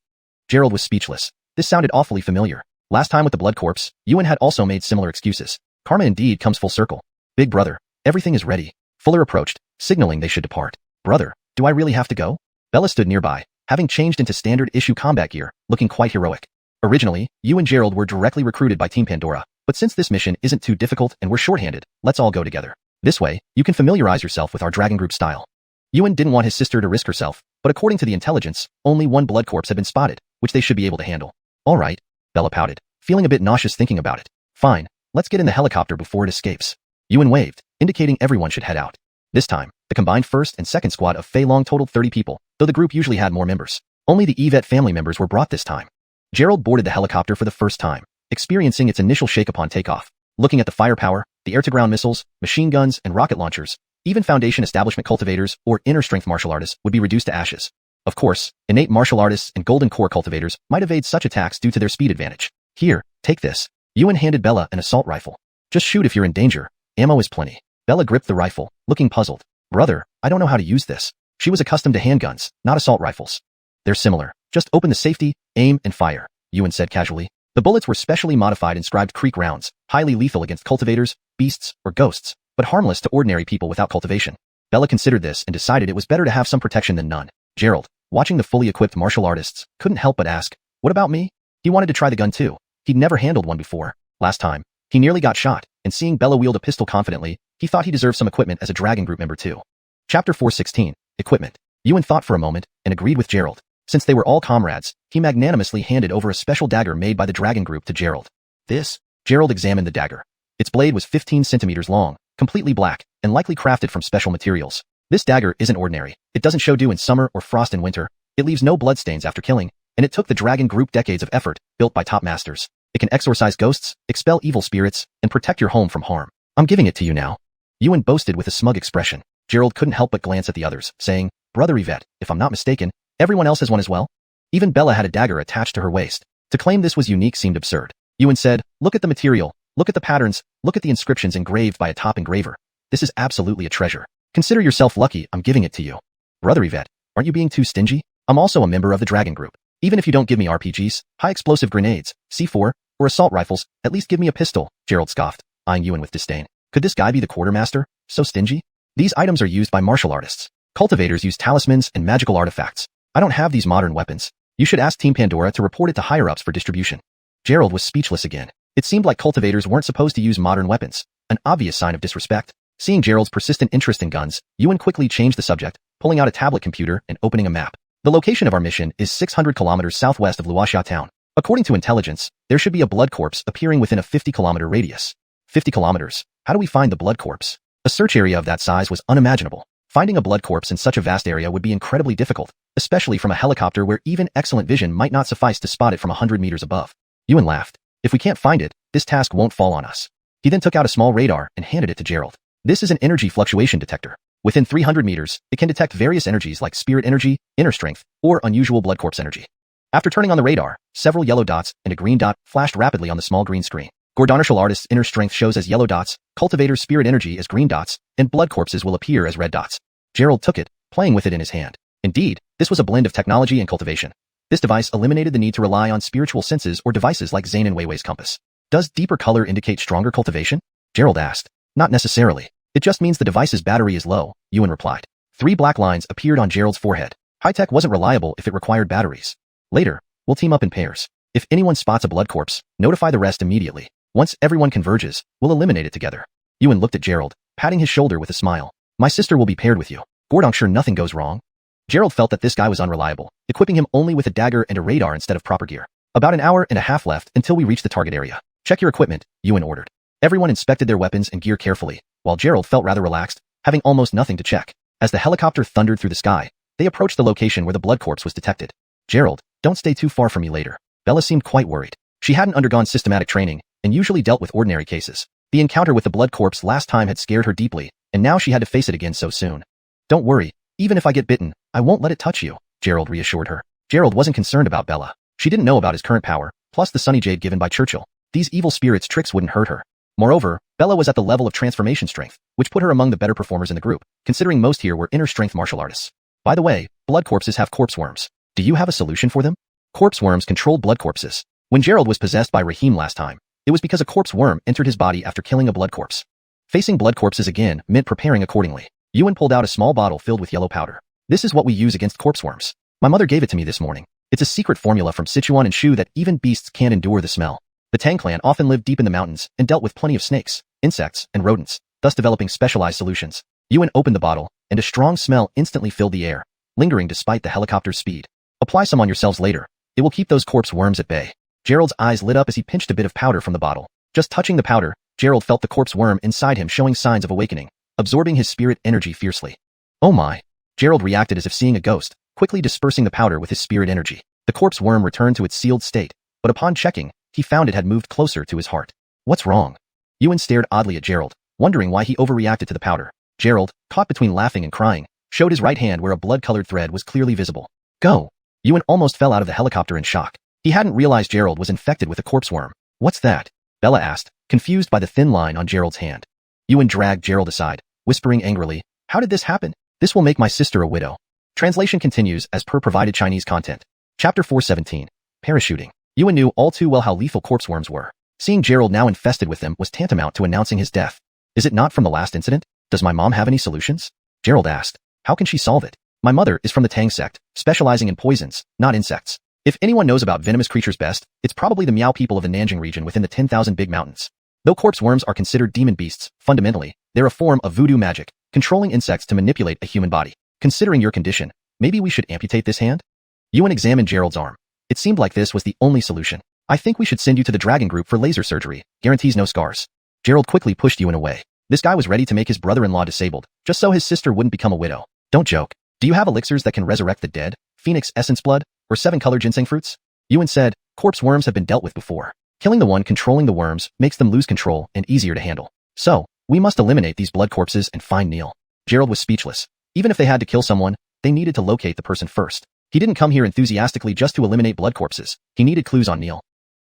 Gerald was speechless. This sounded awfully familiar. Last time with the blood corpse, Yuan had also made similar excuses. Karma indeed comes full circle. Big brother, everything is ready. Fuller approached, signaling they should depart. Brother, do I really have to go? Bella stood nearby, having changed into standard issue combat gear, looking quite heroic. Originally, you and Gerald were directly recruited by Team Pandora, but since this mission isn't too difficult and we're shorthanded, let's all go together. This way, you can familiarize yourself with our Dragon Group style. Yuan didn't want his sister to risk herself, but according to the intelligence, only one blood corpse had been spotted, which they should be able to handle. All right, Bella pouted, feeling a bit nauseous thinking about it. Fine, let's get in the helicopter before it escapes. Yuan waved, indicating everyone should head out. This time, the combined first and second squad of Fei Long totaled 30 people, though the group usually had more members. Only the Yvette family members were brought this time. Gerald boarded the helicopter for the first time, experiencing its initial shake upon takeoff. Looking at the firepower, the air-to-ground missiles, machine guns, and rocket launchers, even Foundation establishment cultivators or inner-strength martial artists would be reduced to ashes. Of course, innate martial artists and golden core cultivators might evade such attacks due to their speed advantage. Here, take this. Yuan handed Bella an assault rifle. Just shoot if you're in danger. Ammo is plenty. Bella gripped the rifle, looking puzzled. Brother, I don't know how to use this. She was accustomed to handguns, not assault rifles. They're similar. Just open the safety, aim, and fire, Yuan said casually. The bullets were specially modified inscribed creek rounds, highly lethal against cultivators, beasts, or ghosts, but harmless to ordinary people without cultivation. Bella considered this and decided it was better to have some protection than none. Gerald, watching the fully equipped martial artists, couldn't help but ask, "What about me?" He wanted to try the gun too. He'd never handled one before. Last time, he nearly got shot, and seeing Bella wield a pistol confidently, he thought he deserved some equipment as a dragon group member too. Chapter 416, Equipment. Yuan thought for a moment and agreed with Gerald. Since they were all comrades, he magnanimously handed over a special dagger made by the dragon group to Gerald. This, Gerald examined the dagger. Its blade was 15 centimeters long, completely black, and likely crafted from special materials. This dagger isn't ordinary. It doesn't show dew in summer or frost in winter. It leaves no bloodstains after killing, and it took the dragon group decades of effort, built by top masters. It can exorcise ghosts, expel evil spirits, and protect your home from harm. I'm giving it to you now. Yuan boasted with a smug expression. Gerald couldn't help but glance at the others, saying, "Brother Yvette, if I'm not mistaken, everyone else has one as well?" Even Bella had a dagger attached to her waist. To claim this was unique seemed absurd. Yuan said, "Look at the material, look at the patterns, look at the inscriptions engraved by a top engraver. This is absolutely a treasure. Consider yourself lucky I'm giving it to you." "Brother Yvette, aren't you being too stingy? I'm also a member of the dragon group. Even if you don't give me RPGs, high-explosive grenades, C4, or assault rifles, at least give me a pistol," Gerald scoffed, eyeing Yuan with disdain. Could this guy be the quartermaster? So stingy? "These items are used by martial artists. Cultivators use talismans and magical artifacts. I don't have these modern weapons. You should ask Team Pandora to report it to higher-ups for distribution." Gerald was speechless again. It seemed like cultivators weren't supposed to use modern weapons, an obvious sign of disrespect. Seeing Gerald's persistent interest in guns, Yuan quickly changed the subject, pulling out a tablet computer and opening a map. "The location of our mission is 600 kilometers southwest of Luoxia town. According to intelligence, there should be a blood corpse appearing within a 50-kilometer radius." 50 kilometers? How do we find the blood corpse? A search area of that size was unimaginable. Finding a blood corpse in such a vast area would be incredibly difficult, especially from a helicopter where even excellent vision might not suffice to spot it from 100 meters above. Yuan laughed. "If we can't find it, this task won't fall on us." He then took out a small radar and handed it to Gerald. "This is an energy fluctuation detector. Within 300 meters, it can detect various energies like spirit energy, inner strength, or unusual blood corpse energy." After turning on the radar, several yellow dots and a green dot flashed rapidly on the small green screen. Martial artist's inner strength shows as yellow dots, cultivator's spirit energy as green dots, and blood corpses will appear as red dots. Gerald took it, playing with it in his hand. Indeed, this was a blend of technology and cultivation. This device eliminated the need to rely on spiritual senses or devices like Zane and Weiwei's compass. "Does deeper color indicate stronger cultivation?" Gerald asked. "Not necessarily. It just means the device's battery is low," Yuan replied. 3 black lines appeared on Gerald's forehead. High-tech wasn't reliable if it required batteries. "Later, we'll team up in pairs. If anyone spots a blood corpse, notify the rest immediately. Once everyone converges, we'll eliminate it together." Yuan looked at Gerald, patting his shoulder with a smile. "My sister will be paired with you. Gordon's sure nothing goes wrong." Gerald felt that this guy was unreliable, equipping him only with a dagger and a radar instead of proper gear. "About an hour and a half left until we reach the target area. Check your equipment," Yuan ordered. Everyone inspected their weapons and gear carefully, while Gerald felt rather relaxed, having almost nothing to check. As the helicopter thundered through the sky, they approached the location where the blood corpse was detected. "Gerald, don't stay too far from me later." Bella seemed quite worried. She hadn't undergone systematic training, and usually dealt with ordinary cases. The encounter with the blood corpse last time had scared her deeply, and now she had to face it again so soon. "Don't worry, even if I get bitten, I won't let it touch you," Gerald reassured her. Gerald wasn't concerned about Bella. She didn't know about his current power, plus the sunny jade given by Churchill. These evil spirits' tricks wouldn't hurt her. Moreover, Bella was at the level of transformation strength, which put her among the better performers in the group, considering most here were inner strength martial artists. By the way, blood corpses have corpse worms. Do you have a solution for them? Corpse worms control blood corpses. When Gerald was possessed by Raheem last time, it was because a corpse worm entered his body after killing a blood corpse. Facing blood corpses again meant preparing accordingly. Yuan pulled out a small bottle filled with yellow powder. "This is what we use against corpse worms. My mother gave it to me this morning. It's a secret formula from Sichuan and Shu that even beasts can't endure the smell." The Tang clan often lived deep in the mountains and dealt with plenty of snakes, insects, and rodents, thus developing specialized solutions. Yuan opened the bottle, and a strong smell instantly filled the air, lingering despite the helicopter's speed. "Apply some on yourselves later. It will keep those corpse worms at bay." Gerald's eyes lit up as he pinched a bit of powder from the bottle. Just touching the powder, Gerald felt the corpse worm inside him showing signs of awakening, absorbing his spirit energy fiercely. "Oh my!" Gerald reacted as if seeing a ghost, quickly dispersing the powder with his spirit energy. The corpse worm returned to its sealed state, but upon checking, he found it had moved closer to his heart. "What's wrong?" Yuan stared oddly at Gerald, wondering why he overreacted to the powder. Gerald, caught between laughing and crying, showed his right hand where a blood-colored thread was clearly visible. "Go!" Yuan almost fell out of the helicopter in shock. He hadn't realized Gerald was infected with a corpse worm. "What's that?" Bella asked, confused by the thin line on Gerald's hand. Yuan dragged Gerald aside, whispering angrily, "How did this happen? This will make my sister a widow." Translation continues as per provided Chinese content. Chapter 417. Parachuting. Yuan knew all too well how lethal corpse worms were. Seeing Gerald now infested with them was tantamount to announcing his death. Is it not from the last incident? Does my mom have any solutions? Gerald asked. How can she solve it? My mother is from the Tang sect, specializing in poisons, not insects. If anyone knows about venomous creatures best, it's probably the Miao people of the Nanjing region within the 10,000 Big Mountains. Though corpse worms are considered demon beasts, fundamentally, they're a form of voodoo magic, controlling insects to manipulate a human body. Considering your condition, maybe we should amputate this hand? Yuan examined Gerald's arm. It seemed like this was the only solution. I think we should send you to the Dragon Group for laser surgery, guarantees no scars. Gerald quickly pushed Yuan away. This guy was ready to make his brother-in-law disabled, just so his sister wouldn't become a widow. Don't joke. Do you have elixirs that can resurrect the dead, phoenix essence blood, or 7-color ginseng fruits? Yuan said, corpse worms have been dealt with before. Killing the one controlling the worms makes them lose control and easier to handle. So, we must eliminate these blood corpses and find Neil. Gerald was speechless. Even if they had to kill someone, they needed to locate the person first. He didn't come here enthusiastically just to eliminate blood corpses. He needed clues on Neil.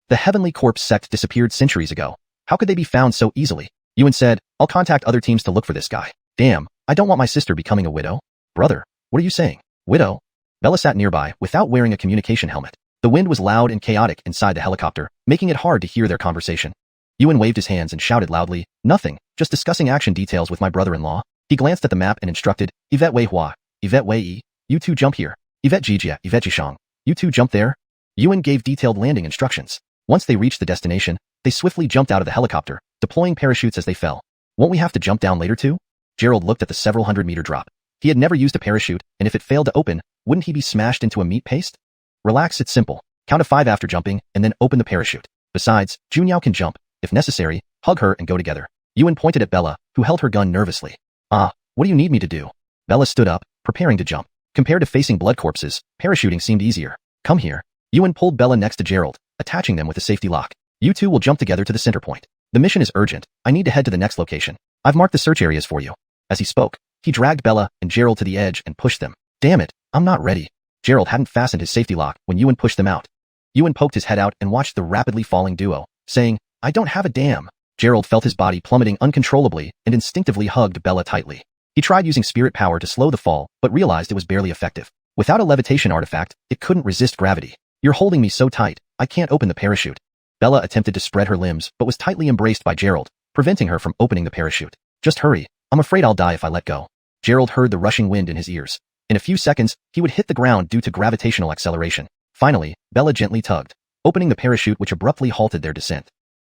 The Heavenly Corpse sect disappeared centuries ago. How could they be found so easily? Yuan said, I'll contact other teams to look for this guy. Damn, I don't want my sister becoming a widow. Brother, what are you saying? Widow? Bella sat nearby, without wearing a communication helmet. The wind was loud and chaotic inside the helicopter, making it hard to hear their conversation. Yuan waved his hands and shouted loudly, nothing, just discussing action details with my brother-in-law. He glanced at the map and instructed, Yvette Wei Hua, Yvette Wei Yi, you two jump here. Yvette Jijia, Yvette Jishang, you two jump there. Yuan gave detailed landing instructions. Once they reached the destination, they swiftly jumped out of the helicopter, deploying parachutes as they fell. Won't we have to jump down later too? Gerald looked at the several hundred-meter drop. He had never used a parachute, and if it failed to open, wouldn't he be smashed into a meat paste? Relax, it's simple. Count to 5 after jumping, and then open the parachute. Besides, Junyao can jump. If necessary, hug her and go together. Yuan pointed at Bella, who held her gun nervously. What do you need me to do? Bella stood up, preparing to jump. Compared to facing blood corpses, parachuting seemed easier. Come here. Yuan pulled Bella next to Gerald, attaching them with a safety lock. You two will jump together to the center point. The mission is urgent. I need to head to the next location. I've marked the search areas for you. As he spoke, he dragged Bella and Gerald to the edge and pushed them. Damn it, I'm not ready. Gerald hadn't fastened his safety lock when Yuan pushed them out. Yuan poked his head out and watched the rapidly falling duo, saying, I don't have a damn. Gerald felt his body plummeting uncontrollably and instinctively hugged Bella tightly. He tried using spirit power to slow the fall, but realized it was barely effective. Without a levitation artifact, it couldn't resist gravity. You're holding me so tight, I can't open the parachute. Bella attempted to spread her limbs, but was tightly embraced by Gerald, preventing her from opening the parachute. Just hurry. I'm afraid I'll die if I let go. Gerald heard the rushing wind in his ears. In a few seconds, he would hit the ground due to gravitational acceleration. Finally, Bella gently tugged, opening the parachute which abruptly halted their descent.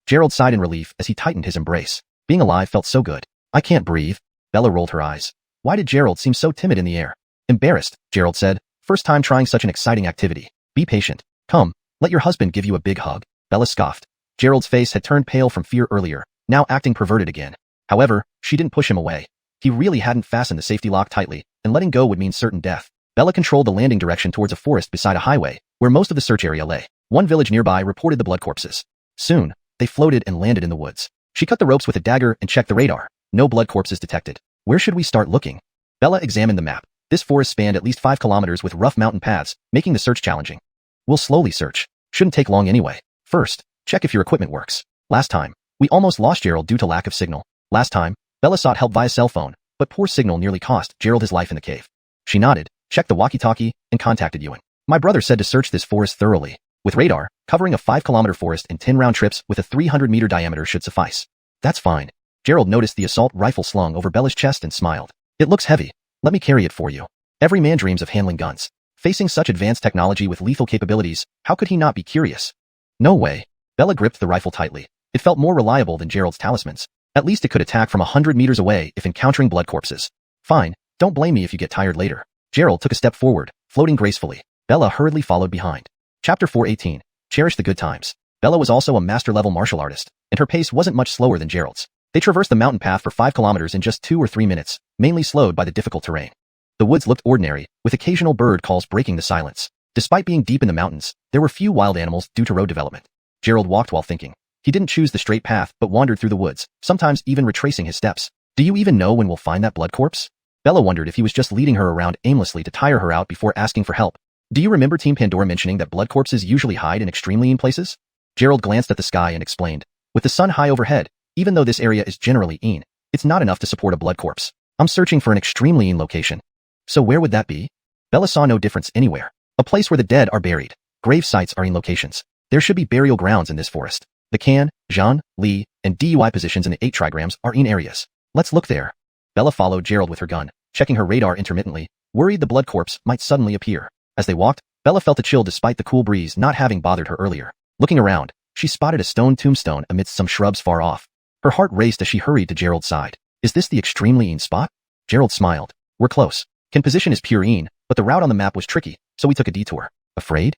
Gerald sighed in relief as he tightened his embrace. Being alive felt so good. I can't breathe. Bella rolled her eyes. Why did Gerald seem so timid in the air? Embarrassed, Gerald said. First time trying such an exciting activity. Be patient. Come, let your husband give you a big hug. Bella scoffed. Gerald's face had turned pale from fear earlier, now acting perverted again. However, she didn't push him away. He really hadn't fastened the safety lock tightly, and letting go would mean certain death. Bella controlled the landing direction towards a forest beside a highway, where most of the search area lay. One village nearby reported the blood corpses. Soon, they floated and landed in the woods. She cut the ropes with a dagger and checked the radar. No blood corpses detected. Where should we start looking? Bella examined the map. This forest spanned at least 5 kilometers with rough mountain paths, making the search challenging. We'll slowly search. Shouldn't take long anyway. First, check if your equipment works. Last time, we almost lost Gerald due to lack of signal. Last time, Bella sought help via cell phone, but poor signal nearly cost Gerald his life in the cave. She nodded, checked the walkie-talkie, and contacted Yuan. My brother said to search this forest thoroughly. With radar, covering a 5-kilometer forest in 10 round trips with a 300-meter diameter should suffice. That's fine. Gerald noticed the assault rifle slung over Bella's chest and smiled. It looks heavy. Let me carry it for you. Every man dreams of handling guns. Facing such advanced technology with lethal capabilities, how could he not be curious? No way. Bella gripped the rifle tightly. It felt more reliable than Gerald's talismans. At least it could attack from 100 meters away if encountering blood corpses. Fine, don't blame me if you get tired later. Gerald took a step forward, floating gracefully. Bella hurriedly followed behind. Chapter 418. Cherish the good times. Bella was also a master-level martial artist, and her pace wasn't much slower than Gerald's. They traversed the mountain path for 5 kilometers in just 2 or 3 minutes, mainly slowed by the difficult terrain. The woods looked ordinary, with occasional bird calls breaking the silence. Despite being deep in the mountains, there were few wild animals due to road development. Gerald walked while thinking. He didn't choose the straight path but wandered through the woods, sometimes even retracing his steps. Do you even know when we'll find that blood corpse? Bella wondered if he was just leading her around aimlessly to tire her out before asking for help. Do you remember Team Pandora mentioning that blood corpses usually hide in extremely lean places? Gerald glanced at the sky and explained. With the sun high overhead, even though this area is generally lean, it's not enough to support a blood corpse. I'm searching for an extremely lean location. So where would that be? Bella saw no difference anywhere. A place where the dead are buried. Grave sites are in locations. There should be burial grounds in this forest. The Can, Zhan, Li, and DUI positions in the 8 trigrams are in areas. Let's look there. Bella followed Gerald with her gun, checking her radar intermittently, worried the blood corpse might suddenly appear. As they walked, Bella felt a chill despite the cool breeze not having bothered her earlier. Looking around, she spotted a stone tombstone amidst some shrubs far off. Her heart raced as she hurried to Gerald's side. Is this the extremely Een spot? Gerald smiled. We're close. Can position is pure Een, but the route on the map was tricky, so we took a detour. Afraid?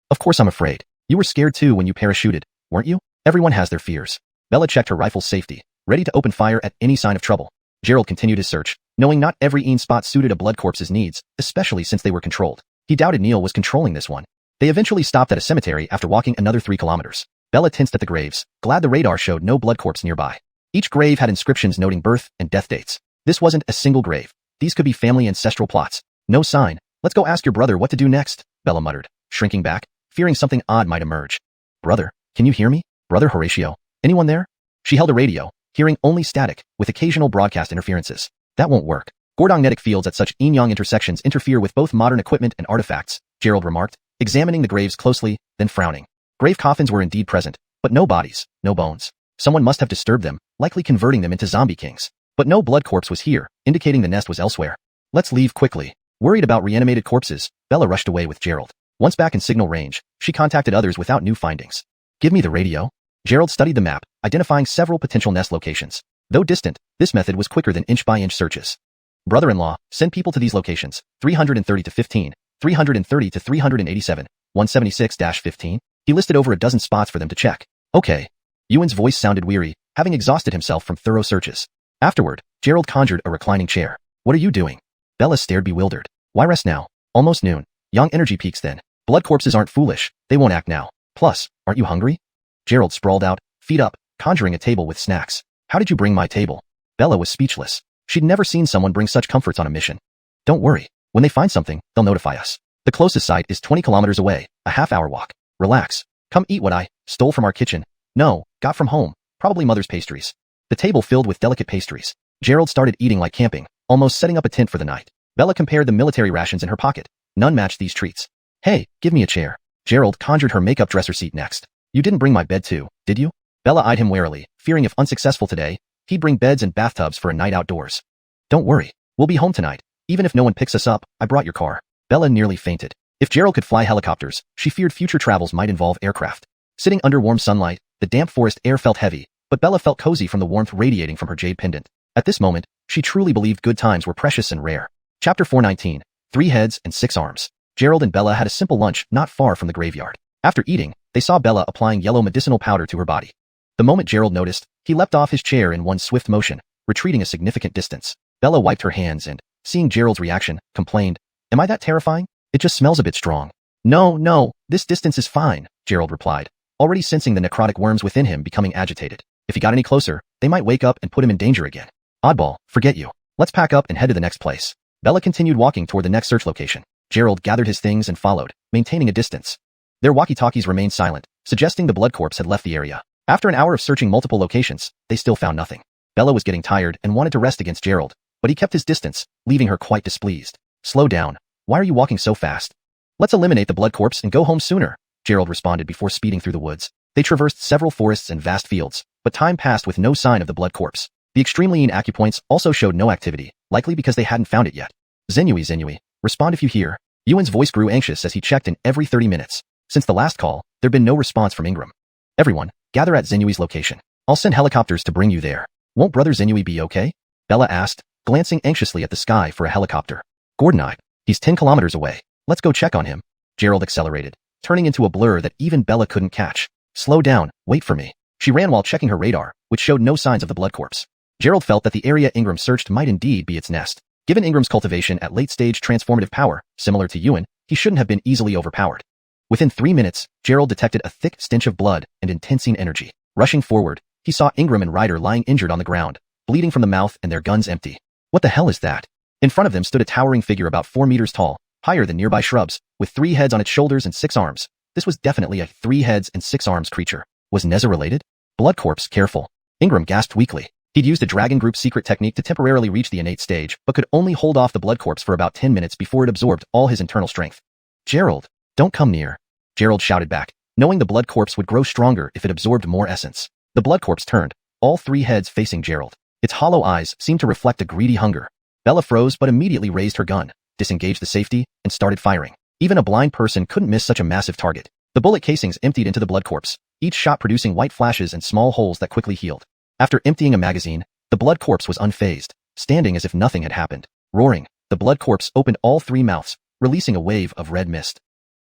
Of course I'm afraid. You were scared too when you parachuted, weren't you? Everyone has their fears. Bella checked her rifle's safety, ready to open fire at any sign of trouble. Gerald continued his search, knowing not every Een spot suited a blood corpse's needs, especially since they were controlled. He doubted Neil was controlling this one. They eventually stopped at a cemetery after walking another 3 kilometers. Bella tensed at the graves, glad the radar showed no blood corpse nearby. Each grave had inscriptions noting birth and death dates. This wasn't a single grave. These could be family ancestral plots. No sign. Let's go ask your brother what to do next, Bella muttered, shrinking back, fearing something odd might emerge. Brother, can you hear me? Brother Horatio, anyone there? She held a radio, hearing only static, with occasional broadcast interferences. That won't work. Gordognetic fields at such yin-yang intersections interfere with both modern equipment and artifacts, Gerald remarked, examining the graves closely, then frowning. Grave coffins were indeed present, but no bodies, no bones. Someone must have disturbed them, likely converting them into zombie kings. But no blood corpse was here, indicating the nest was elsewhere. Let's leave quickly. Worried about reanimated corpses, Bella rushed away with Gerald. Once back in signal range, she contacted others without new findings. Give me the radio. Gerald studied the map, identifying several potential nest locations. Though distant, this method was quicker than inch-by-inch searches. Brother-in-law, send people to these locations, 330 to 15, 330 to 387, 176-15. He listed over a dozen spots for them to check. Okay. Ewan's voice sounded weary, having exhausted himself from thorough searches. Afterward, Gerald conjured a reclining chair. What are you doing? Bella stared bewildered. Why rest now? Almost noon. Young energy peaks then. Blood corpses aren't foolish. They won't act now. Plus, aren't you hungry? Gerald sprawled out, feet up, conjuring a table with snacks. How did you bring my table? Bella was speechless. She'd never seen someone bring such comforts on a mission. Don't worry. When they find something, they'll notify us. The closest site is 20 kilometers away, a half-hour walk. Relax. Come eat what I stole from our kitchen. No, got from home. Probably mother's pastries. The table filled with delicate pastries. Gerald started eating like camping, almost setting up a tent for the night. Bella compared the military rations in her pocket. None matched these treats. Hey, give me a chair. Gerald conjured her makeup dresser seat next. You didn't bring my bed too, did you? Bella eyed him warily, fearing if unsuccessful today, he'd bring beds and bathtubs for a night outdoors. Don't worry. We'll be home tonight. Even if no one picks us up, I brought your car. Bella nearly fainted. If Gerald could fly helicopters, she feared future travels might involve aircraft. Sitting under warm sunlight, the damp forest air felt heavy, but Bella felt cozy from the warmth radiating from her jade pendant. At this moment, she truly believed good times were precious and rare. Chapter 419. 3 heads and 6 arms. Gerald and Bella had a simple lunch not far from the graveyard. After eating, they saw Bella applying yellow medicinal powder to her body. The moment Gerald noticed, he leapt off his chair in one swift motion, retreating a significant distance. Bella wiped her hands and, seeing Gerald's reaction, complained, Am I that terrifying? It just smells a bit strong. No, this distance is fine, Gerald replied, already sensing the necrotic worms within him becoming agitated. If he got any closer, they might wake up and put him in danger again. Oddball, forget you. Let's pack up and head to the next place. Bella continued walking toward the next search location. Gerald gathered his things and followed, maintaining a distance. Their walkie-talkies remained silent, suggesting the blood corpse had left the area. After an hour of searching multiple locations, they still found nothing. Bella was getting tired and wanted to rest against Gerald, but he kept his distance, leaving her quite displeased. Slow down. Why are you walking so fast? Let's eliminate the blood corpse and go home sooner, Gerald responded before speeding through the woods. They traversed several forests and vast fields, but time passed with no sign of the blood corpse. The extremely Een acupoints also showed no activity, likely because they hadn't found it yet. Xiang Yu, respond if you hear. Ewan's voice grew anxious as he checked in every 30 minutes. Since the last call, there'd been no response from Ingram. Everyone, gather at Xiang Yu's location. I'll send helicopters to bring you there. Won't Brother Xiang Yu be okay? Bella asked, glancing anxiously at the sky for a helicopter. Gordon, he's 10 kilometers away. Let's go check on him. Gerald accelerated, turning into a blur that even Bella couldn't catch. Slow down, wait for me. She ran while checking her radar, which showed no signs of the blood corpse. Gerald felt that the area Ingram searched might indeed be its nest. Given Ingram's cultivation at late-stage transformative power, similar to Ewan, he shouldn't have been easily overpowered. Within 3 minutes, Gerald detected a thick stench of blood and intensine energy. Rushing forward, he saw Ingram and Ryder lying injured on the ground, bleeding from the mouth and their guns empty. What the hell is that? In front of them stood a towering figure about 4 meters tall, higher than nearby shrubs, with 3 heads on its shoulders and 6 arms. This was definitely a 3 heads and 6 arms creature. Was Neza related? Blood corpse, careful. Ingram gasped weakly. He'd used a Dragon Group's secret technique to temporarily reach the innate stage, but could only hold off the blood corpse for about 10 minutes before it absorbed all his internal strength. Gerald, don't come near. Gerald shouted back, knowing the blood corpse would grow stronger if it absorbed more essence. The blood corpse turned, all three heads facing Gerald. Its hollow eyes seemed to reflect a greedy hunger. Bella froze but immediately raised her gun, disengaged the safety, and started firing. Even a blind person couldn't miss such a massive target. The bullet casings emptied into the blood corpse, each shot producing white flashes and small holes that quickly healed. After emptying a magazine, the blood corpse was unfazed, standing as if nothing had happened. Roaring, the blood corpse opened all three mouths, releasing a wave of red mist.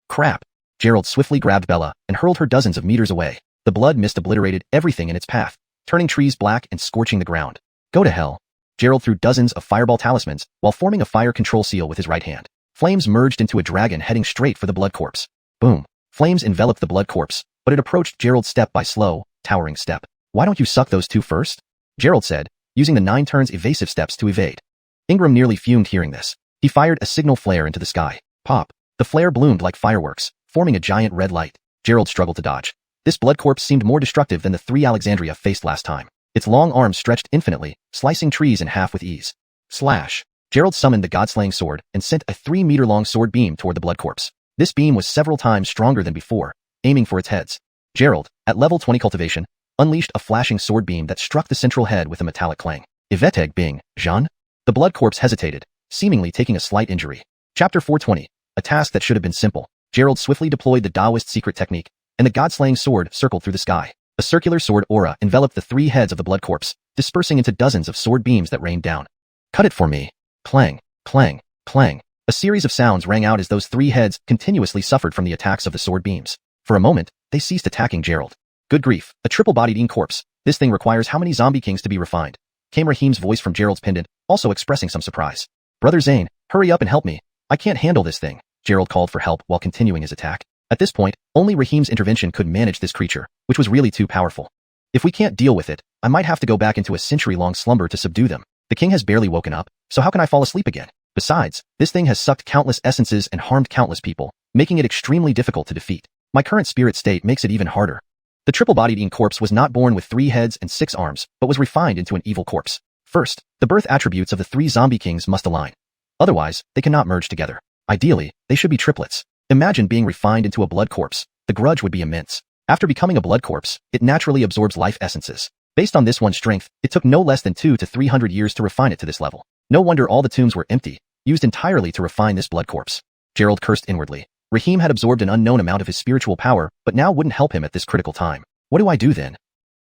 Crap! Gerald swiftly grabbed Bella and hurled her dozens of meters away. The blood mist obliterated everything in its path, turning trees black and scorching the ground. Go to hell. Gerald threw dozens of fireball talismans while forming a fire control seal with his right hand. Flames merged into a dragon heading straight for the blood corpse. Boom. Flames enveloped the blood corpse, but it approached Gerald step by slow, towering step. Why don't you suck those two first? Gerald said, using the 9 turns evasive steps to evade. Ingram nearly fumed hearing this. He fired a signal flare into the sky. Pop. The flare bloomed like fireworks, forming a giant red light. Gerald struggled to dodge. This blood corpse seemed more destructive than the 3 Alexandria faced last time. Its long arms stretched infinitely, slicing trees in half with ease. Slash. Gerald summoned the god-slaying sword and sent a 3-meter-long sword beam toward the blood corpse. This beam was several times stronger than before, aiming for its heads. Gerald, at level 20 cultivation, unleashed a flashing sword beam that struck the central head with a metallic clang. Iveteg Bing, Jean? The blood corpse hesitated, seemingly taking a slight injury. Chapter 420, a task that should have been simple. Gerald swiftly deployed the Taoist secret technique, and the god-slaying sword circled through the sky. A circular sword aura enveloped the 3 heads of the blood corpse, dispersing into dozens of sword beams that rained down. Cut it for me. Clang, clang, clang. A series of sounds rang out as those 3 heads continuously suffered from the attacks of the sword beams. For a moment, they ceased attacking Gerald. Good grief, a triple-bodied corpse. This thing requires how many zombie kings to be refined? Came Raheem's voice from Gerald's pendant, also expressing some surprise. Brother Zane, hurry up and help me. I can't handle this thing. Gerald called for help while continuing his attack. At this point, only Raheem's intervention could manage this creature, which was really too powerful. If we can't deal with it, I might have to go back into a century-long slumber to subdue them. The king has barely woken up, so how can I fall asleep again? Besides, this thing has sucked countless essences and harmed countless people, making it extremely difficult to defeat. My current spirit state makes it even harder. The triple-bodied corpse was not born with 3 heads and 6 arms, but was refined into an evil corpse. First, the birth attributes of the 3 zombie kings must align. Otherwise, they cannot merge together. Ideally, they should be triplets. Imagine being refined into a blood corpse. The grudge would be immense. After becoming a blood corpse, it naturally absorbs life essences. Based on this one's strength, it took no less than 200 to 300 years to refine it to this level. No wonder all the tombs were empty, used entirely to refine this blood corpse. Gerald cursed inwardly. Raheem had absorbed an unknown amount of his spiritual power, but now wouldn't help him at this critical time. What do I do then?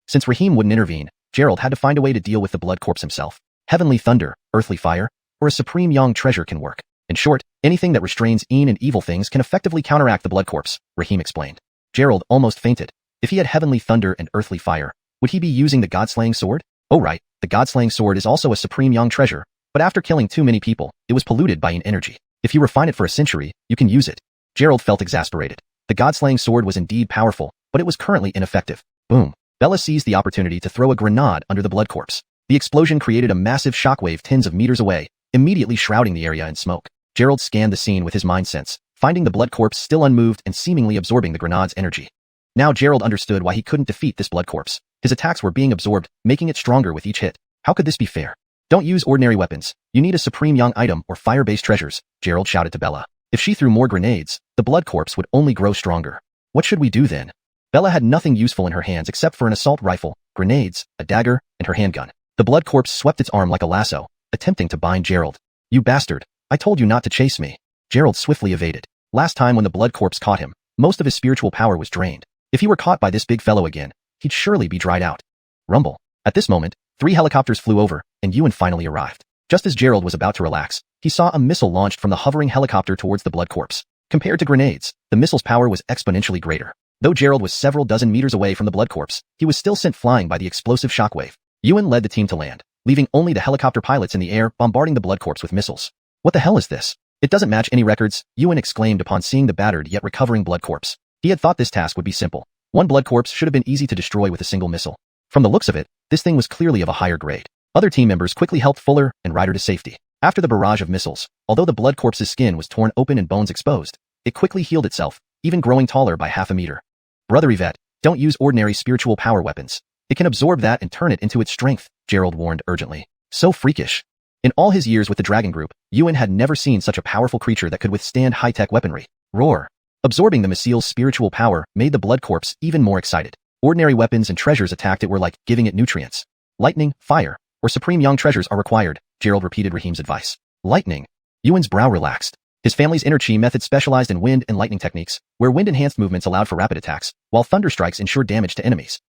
Since Raheem wouldn't intervene, Gerald had to find a way to deal with the blood corpse himself. Heavenly thunder, earthly fire, or a supreme yang treasure can work. In short, anything that restrains and evil things can effectively counteract the blood corpse, Raheem explained. Gerald almost fainted. If he had heavenly thunder and earthly fire, would he be using the god-slaying sword? Oh right, the god-slaying sword is also a supreme yang treasure, but after killing too many people, it was polluted by energy. If you refine it for a century, you can use it. Gerald felt exasperated. The god-slaying sword was indeed powerful, but it was currently ineffective. Boom. Bella seized the opportunity to throw a grenade under the blood corpse. The explosion created a massive shockwave tens of meters away, immediately shrouding the area in smoke. Gerald scanned the scene with his mind sense, finding the blood corpse still unmoved and seemingly absorbing the grenade's energy. Now Gerald understood why he couldn't defeat this blood corpse. His attacks were being absorbed, making it stronger with each hit. How could this be fair? Don't use ordinary weapons. You need a supreme yang item or fire-based treasures, Gerald shouted to Bella. If she threw more grenades, the blood corpse would only grow stronger. What should we do then? Bella had nothing useful in her hands except for an assault rifle, grenades, a dagger, and her handgun. The blood corpse swept its arm like a lasso, attempting to bind Gerald. You bastard. I told you not to chase me. Gerald swiftly evaded. Last time when the blood corpse caught him, most of his spiritual power was drained. If he were caught by this big fellow again, he'd surely be dried out. Rumble. At this moment, 3 helicopters flew over, and Ewan finally arrived. Just as Gerald was about to relax, he saw a missile launched from the hovering helicopter towards the blood corpse. Compared to grenades, the missile's power was exponentially greater. Though Gerald was several dozen meters away from the blood corpse, he was still sent flying by the explosive shockwave. Ewan led the team to land, leaving only the helicopter pilots in the air bombarding the blood corpse with missiles. What the hell is this? It doesn't match any records, Ewan exclaimed upon seeing the battered yet recovering blood corpse. He had thought this task would be simple. One blood corpse should have been easy to destroy with a single missile. From the looks of it, this thing was clearly of a higher grade. Other team members quickly helped Fuller and Ryder to safety. After the barrage of missiles, although the blood corpse's skin was torn open and bones exposed, it quickly healed itself, even growing taller by half a meter. Brother Yvette, don't use ordinary spiritual power weapons. It can absorb that and turn it into its strength, Gerald warned urgently. So freakish. In all his years with the Dragon Group, Ewan had never seen such a powerful creature that could withstand high-tech weaponry. Roar. Absorbing the Maseal's spiritual power made the blood corpse even more excited. Ordinary weapons and treasures attacked it were like giving it nutrients. Lightning, fire, or supreme young treasures are required, Gerald repeated Raheem's advice. Lightning. Yuan's brow relaxed. His family's inner chi method specialized in wind and lightning techniques, where wind-enhanced movements allowed for rapid attacks, while thunder strikes ensured damage to enemies.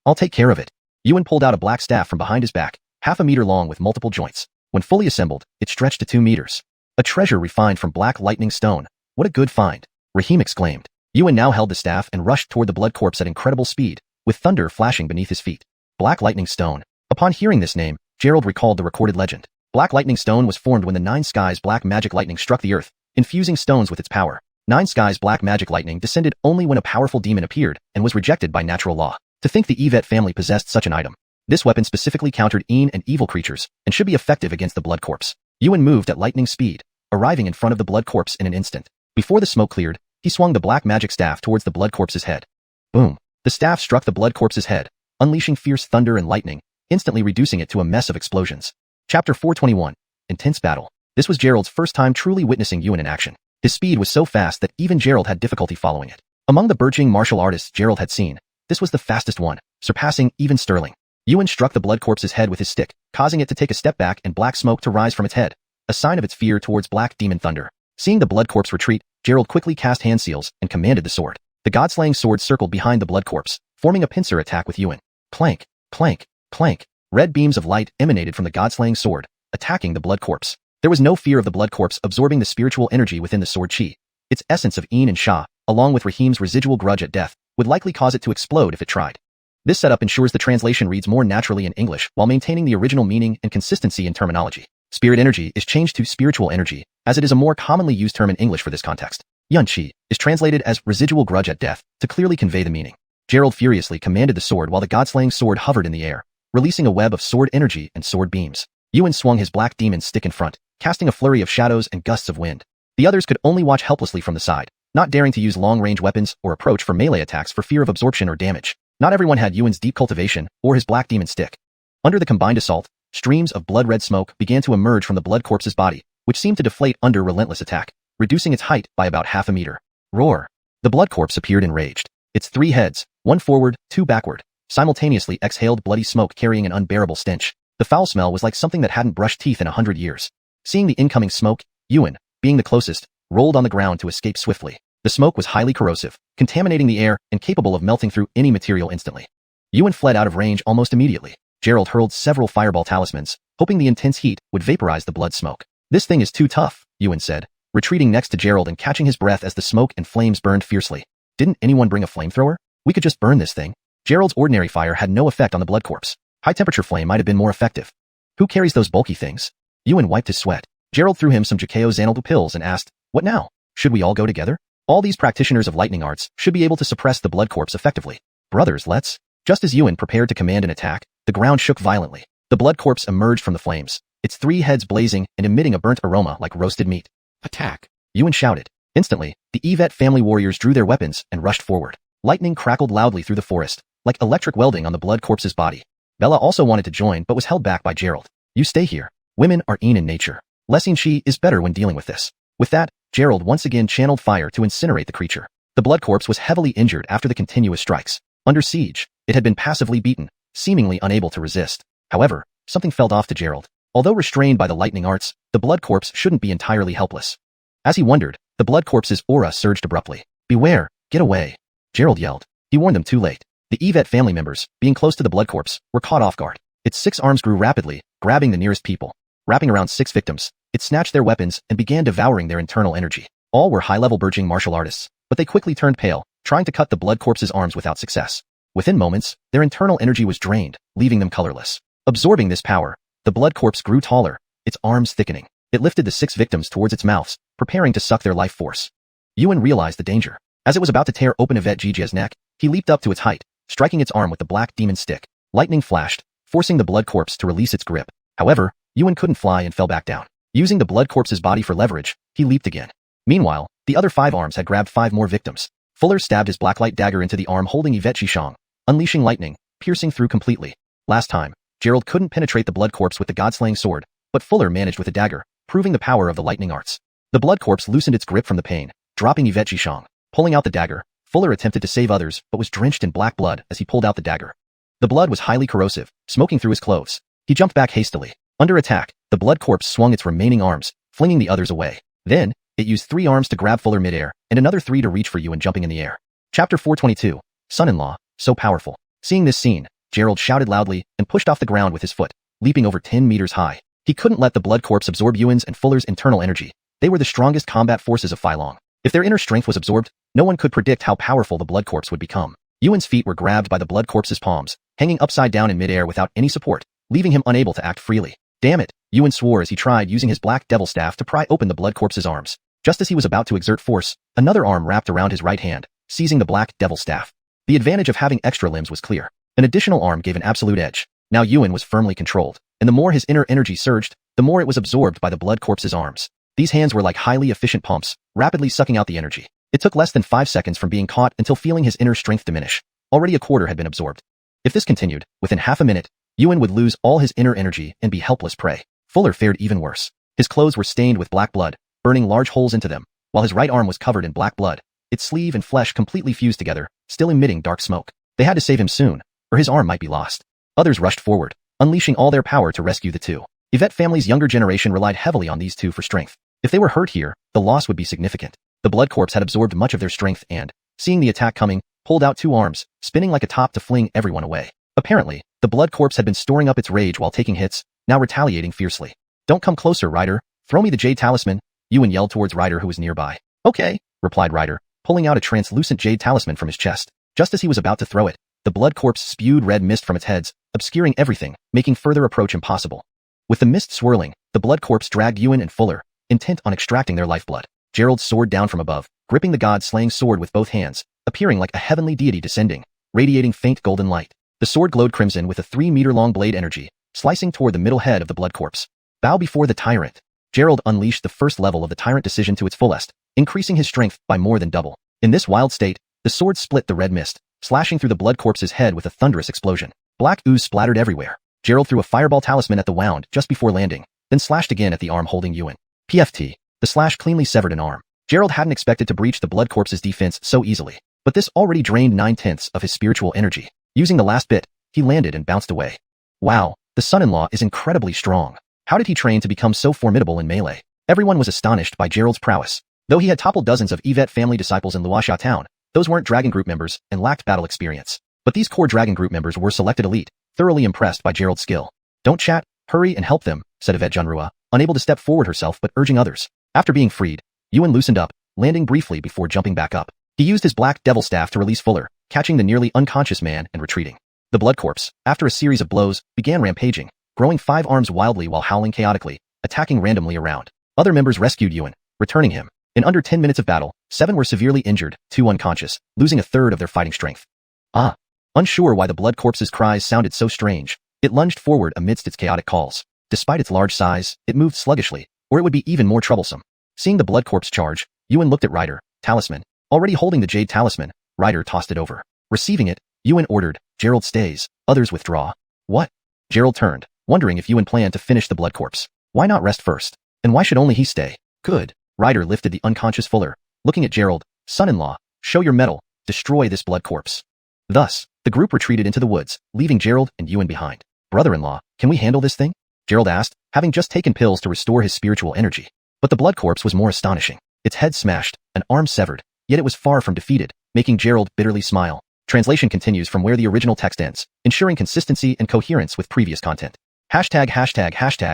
I'll take care of it. Yuan pulled out a black staff from behind his back, half a meter long with multiple joints. When fully assembled, it stretched to 2 meters. A treasure refined from black lightning stone. What a good find. Raheem exclaimed. Yuan now held the staff and rushed toward the blood corpse at incredible speed, with thunder flashing beneath his feet. Black lightning stone. Upon hearing this name, Gerald recalled the recorded legend. Black lightning stone was formed when the 9 skies black magic lightning struck the earth, infusing stones with its power. 9 skies black magic lightning descended only when a powerful demon appeared and was rejected by natural law. To think the Yvette family possessed such an item. This weapon specifically countered and evil creatures and should be effective against the blood corpse. Yuan moved at lightning speed, arriving in front of the blood corpse in an instant. Before the smoke cleared, he swung the black magic staff towards the blood corpse's head. Boom. The staff struck the blood corpse's head, unleashing fierce thunder and lightning, instantly reducing it to a mess of explosions. Chapter 421. Intense Battle. This was Gerald's first time truly witnessing Yuan in action. His speed was so fast that even Gerald had difficulty following it. Among the burgeoning martial artists Gerald had seen, this was the fastest one, surpassing even Sterling. Yuan struck the blood corpse's head with his stick, causing it to take a step back and black smoke to rise from its head, a sign of its fear towards black demon thunder. Seeing the blood corpse retreat, Gerald quickly cast hand seals and commanded the sword. The god-slaying sword circled behind the blood corpse, forming a pincer attack with Yuan. Clank, clank, clank. Red beams of light emanated from the god-slaying sword, attacking the blood corpse. There was no fear of the blood corpse absorbing the spiritual energy within the sword chi. Its essence of and Sha, along with Raheem's residual grudge at death, would likely cause it to explode if it tried. This setup ensures the translation reads more naturally in English while maintaining the original meaning and consistency in terminology. Spirit energy is changed to spiritual energy, as it is a more commonly used term in English for this context. Yun Qi is translated as residual grudge at death to clearly convey the meaning. Gerald furiously commanded the sword while the god-slaying sword hovered in the air, releasing a web of sword energy and sword beams. Yuan swung his black demon stick in front, casting a flurry of shadows and gusts of wind. The others could only watch helplessly from the side, not daring to use long-range weapons or approach for melee attacks for fear of absorption or damage. Not everyone had Yuan's deep cultivation or his black demon stick. Under the combined assault, streams of blood-red smoke began to emerge from the blood corpse's body, which seemed to deflate under relentless attack, reducing its height by about half a meter. Roar! The blood corpse appeared enraged. Its 3 heads, 1 forward, 2 backward, simultaneously exhaled bloody smoke carrying an unbearable stench. The foul smell was like something that hadn't brushed teeth in 100 years. Seeing the incoming smoke, Yuan, being the closest, rolled on the ground to escape swiftly. The smoke was highly corrosive, contaminating the air and capable of melting through any material instantly. Yuan fled out of range almost immediately. Gerald hurled several fireball talismans, hoping the intense heat would vaporize the blood smoke. This thing is too tough, Yuan said, retreating next to Gerald and catching his breath as the smoke and flames burned fiercely. Didn't anyone bring a flamethrower? We could just burn this thing. Gerald's ordinary fire had no effect on the blood corpse. High-temperature flame might have been more effective. Who carries those bulky things? Yuan wiped his sweat. Gerald threw him some Jakeo Xanadu pills and asked, what now? Should we all go together? All these practitioners of lightning arts should be able to suppress the blood corpse effectively. Brothers, let's. Just as Yuan prepared to command an attack, the ground shook violently. The blood corpse emerged from the flames, its 3 heads blazing and emitting a burnt aroma like roasted meat. Attack! Yuan shouted. Instantly, the Yvette family warriors drew their weapons and rushed forward. Lightning crackled loudly through the forest, like electric welding on the blood corpse's body. Bella also wanted to join but was held back by Gerald. You stay here. Women are in nature. Lessing Shi is better when dealing with this. With that, Gerald once again channeled fire to incinerate the creature. The blood corpse was heavily injured after the continuous strikes. Under siege, it had been passively beaten, seemingly unable to resist. However, something felt off to Gerald. Although restrained by the lightning arts, the blood corpse shouldn't be entirely helpless. As he wondered, the blood corpse's aura surged abruptly. Beware, get away. Gerald yelled. He warned them too late. The Yvette family members, being close to the blood corpse, were caught off guard. Its 6 arms grew rapidly, grabbing the nearest people. Wrapping around 6 victims, it snatched their weapons and began devouring their internal energy. All were high-level burgeoning martial artists, but they quickly turned pale, trying to cut the blood corpse's arms without success. Within moments, their internal energy was drained, leaving them colorless. Absorbing this power, the blood corpse grew taller, its arms thickening. It lifted the 6 victims towards its mouths, preparing to suck their life force. Yuan realized the danger. As it was about to tear open Yvette Jijia's neck, he leaped up to its height, striking its arm with the black demon stick. Lightning flashed, forcing the blood corpse to release its grip. However, Yuan couldn't fly and fell back down. Using the blood corpse's body for leverage, he leaped again. Meanwhile, the other 5 arms had grabbed 5 more victims. Fuller stabbed his blacklight dagger into the arm holding Yvette Shishang, unleashing lightning, piercing through completely. Last time, Gerald couldn't penetrate the blood corpse with the god-slaying sword, but Fuller managed with a dagger, proving the power of the lightning arts. The blood corpse loosened its grip from the pain, dropping Yvette Shishang. Pulling out the dagger, Fuller attempted to save others but was drenched in black blood as he pulled out the dagger. The blood was highly corrosive, smoking through his clothes. He jumped back hastily. Under attack, the blood corpse swung its remaining arms, flinging the others away. Then, it used 3 arms to grab Fuller midair and another 3 to reach for Yuan jumping in the air. Chapter 422, Son-in-Law, so powerful. Seeing this scene, Gerald shouted loudly and pushed off the ground with his foot, leaping over 10 meters high. He couldn't let the blood corpse absorb Yuan's and Fuller's internal energy. They were the strongest combat forces of Phylong. If their inner strength was absorbed, no one could predict how powerful the blood corpse would become. Yuan's feet were grabbed by the blood corpse's palms, hanging upside down in midair without any support, leaving him unable to act freely. Damn it, Yuan swore as he tried using his black devil staff to pry open the blood corpse's arms. Just as he was about to exert force, another arm wrapped around his right hand, seizing the black devil staff. The advantage of having extra limbs was clear. An additional arm gave an absolute edge. Now Yuan was firmly controlled, and the more his inner energy surged, the more it was absorbed by the blood corpse's arms. These hands were like highly efficient pumps, rapidly sucking out the energy. It took less than 5 seconds from being caught until feeling his inner strength diminish. Already a quarter had been absorbed. If this continued, within half a minute, Yuan would lose all his inner energy and be helpless prey. Fuller fared even worse. His clothes were stained with black blood, burning large holes into them, while his right arm was covered in black blood, its sleeve and flesh completely fused together, still emitting dark smoke. They had to save him soon, or his arm might be lost. Others rushed forward, unleashing all their power to rescue the two. Yvette family's younger generation relied heavily on these two for strength. If they were hurt here, the loss would be significant. The blood corpse had absorbed much of their strength and, seeing the attack coming, pulled out 2 arms, spinning like a top to fling everyone away. Apparently, the blood corpse had been storing up its rage while taking hits, now retaliating fiercely. Don't come closer, Ryder. Throw me the jade talisman, Yuan yelled towards Ryder who was nearby. Okay, replied Ryder, pulling out a translucent jade talisman from his chest. Just as he was about to throw it, the blood corpse spewed red mist from its heads, obscuring everything, making further approach impossible. With the mist swirling, the blood corpse dragged Yuan and Fuller, intent on extracting their lifeblood. Gerald soared down from above, gripping the god-slaying sword with both hands, appearing like a heavenly deity descending, radiating faint golden light. The sword glowed crimson with a 3-meter-long blade energy, slicing toward the middle head of the blood corpse. Bow before the tyrant. Gerald unleashed the first level of the tyrant decision to its fullest, increasing his strength by more than double. In this wild state, the sword split the red mist, slashing through the blood corpse's head with a thunderous explosion. Black ooze splattered everywhere. Gerald threw a fireball talisman at the wound just before landing, then slashed again at the arm holding Yuan. PFT. The slash cleanly severed an arm. Gerald hadn't expected to breach the blood corpse's defense so easily, but this already drained 9/10 of his spiritual energy. Using the last bit, he landed and bounced away. Wow, the son-in-law is incredibly strong. How did he train to become so formidable in melee? Everyone was astonished by Gerald's prowess. Though he had toppled dozens of Yvette family disciples in Luoxia town, those weren't Dragon Group members and lacked battle experience. But these core Dragon Group members were selected elite, thoroughly impressed by Gerald's skill. Don't chat, hurry and help them, said Yvette Junrua, unable to step forward herself but urging others. After being freed, Yuan loosened up, landing briefly before jumping back up. He used his black devil staff to release Fuller, catching the nearly unconscious man and retreating. The blood corpse, after a series of blows, began rampaging, growing 5 arms wildly while howling chaotically, attacking randomly around. Other members rescued Yuan, returning him. In under 10 minutes of battle, 7 were severely injured, 2 unconscious, losing a third of their fighting strength. Ah! Unsure why the blood corpse's cries sounded so strange, it lunged forward amidst its chaotic calls. Despite its large size, it moved sluggishly, or it would be even more troublesome. Seeing the blood corpse charge, Yuan looked at Ryder, talisman. Already holding the jade talisman, Ryder tossed it over. Receiving it, Yuan ordered, Gerald stays, others withdraw. What? Gerald turned, wondering if Yuan planned to finish the blood corpse. Why not rest first? And why should only he stay? Good. Ryder lifted the unconscious Fuller, looking at Gerald, son-in-law, show your mettle, destroy this blood corpse. Thus, the group retreated into the woods, leaving Gerald and Yuan behind. Brother-in-law, can we handle this thing? Gerald asked, having just taken pills to restore his spiritual energy. But the blood corpse was more astonishing. Its head smashed, an arm severed, yet it was far from defeated, making Gerald bitterly smile. Translation continues from where the original text ends, ensuring consistency and coherence with previous content. Hashtag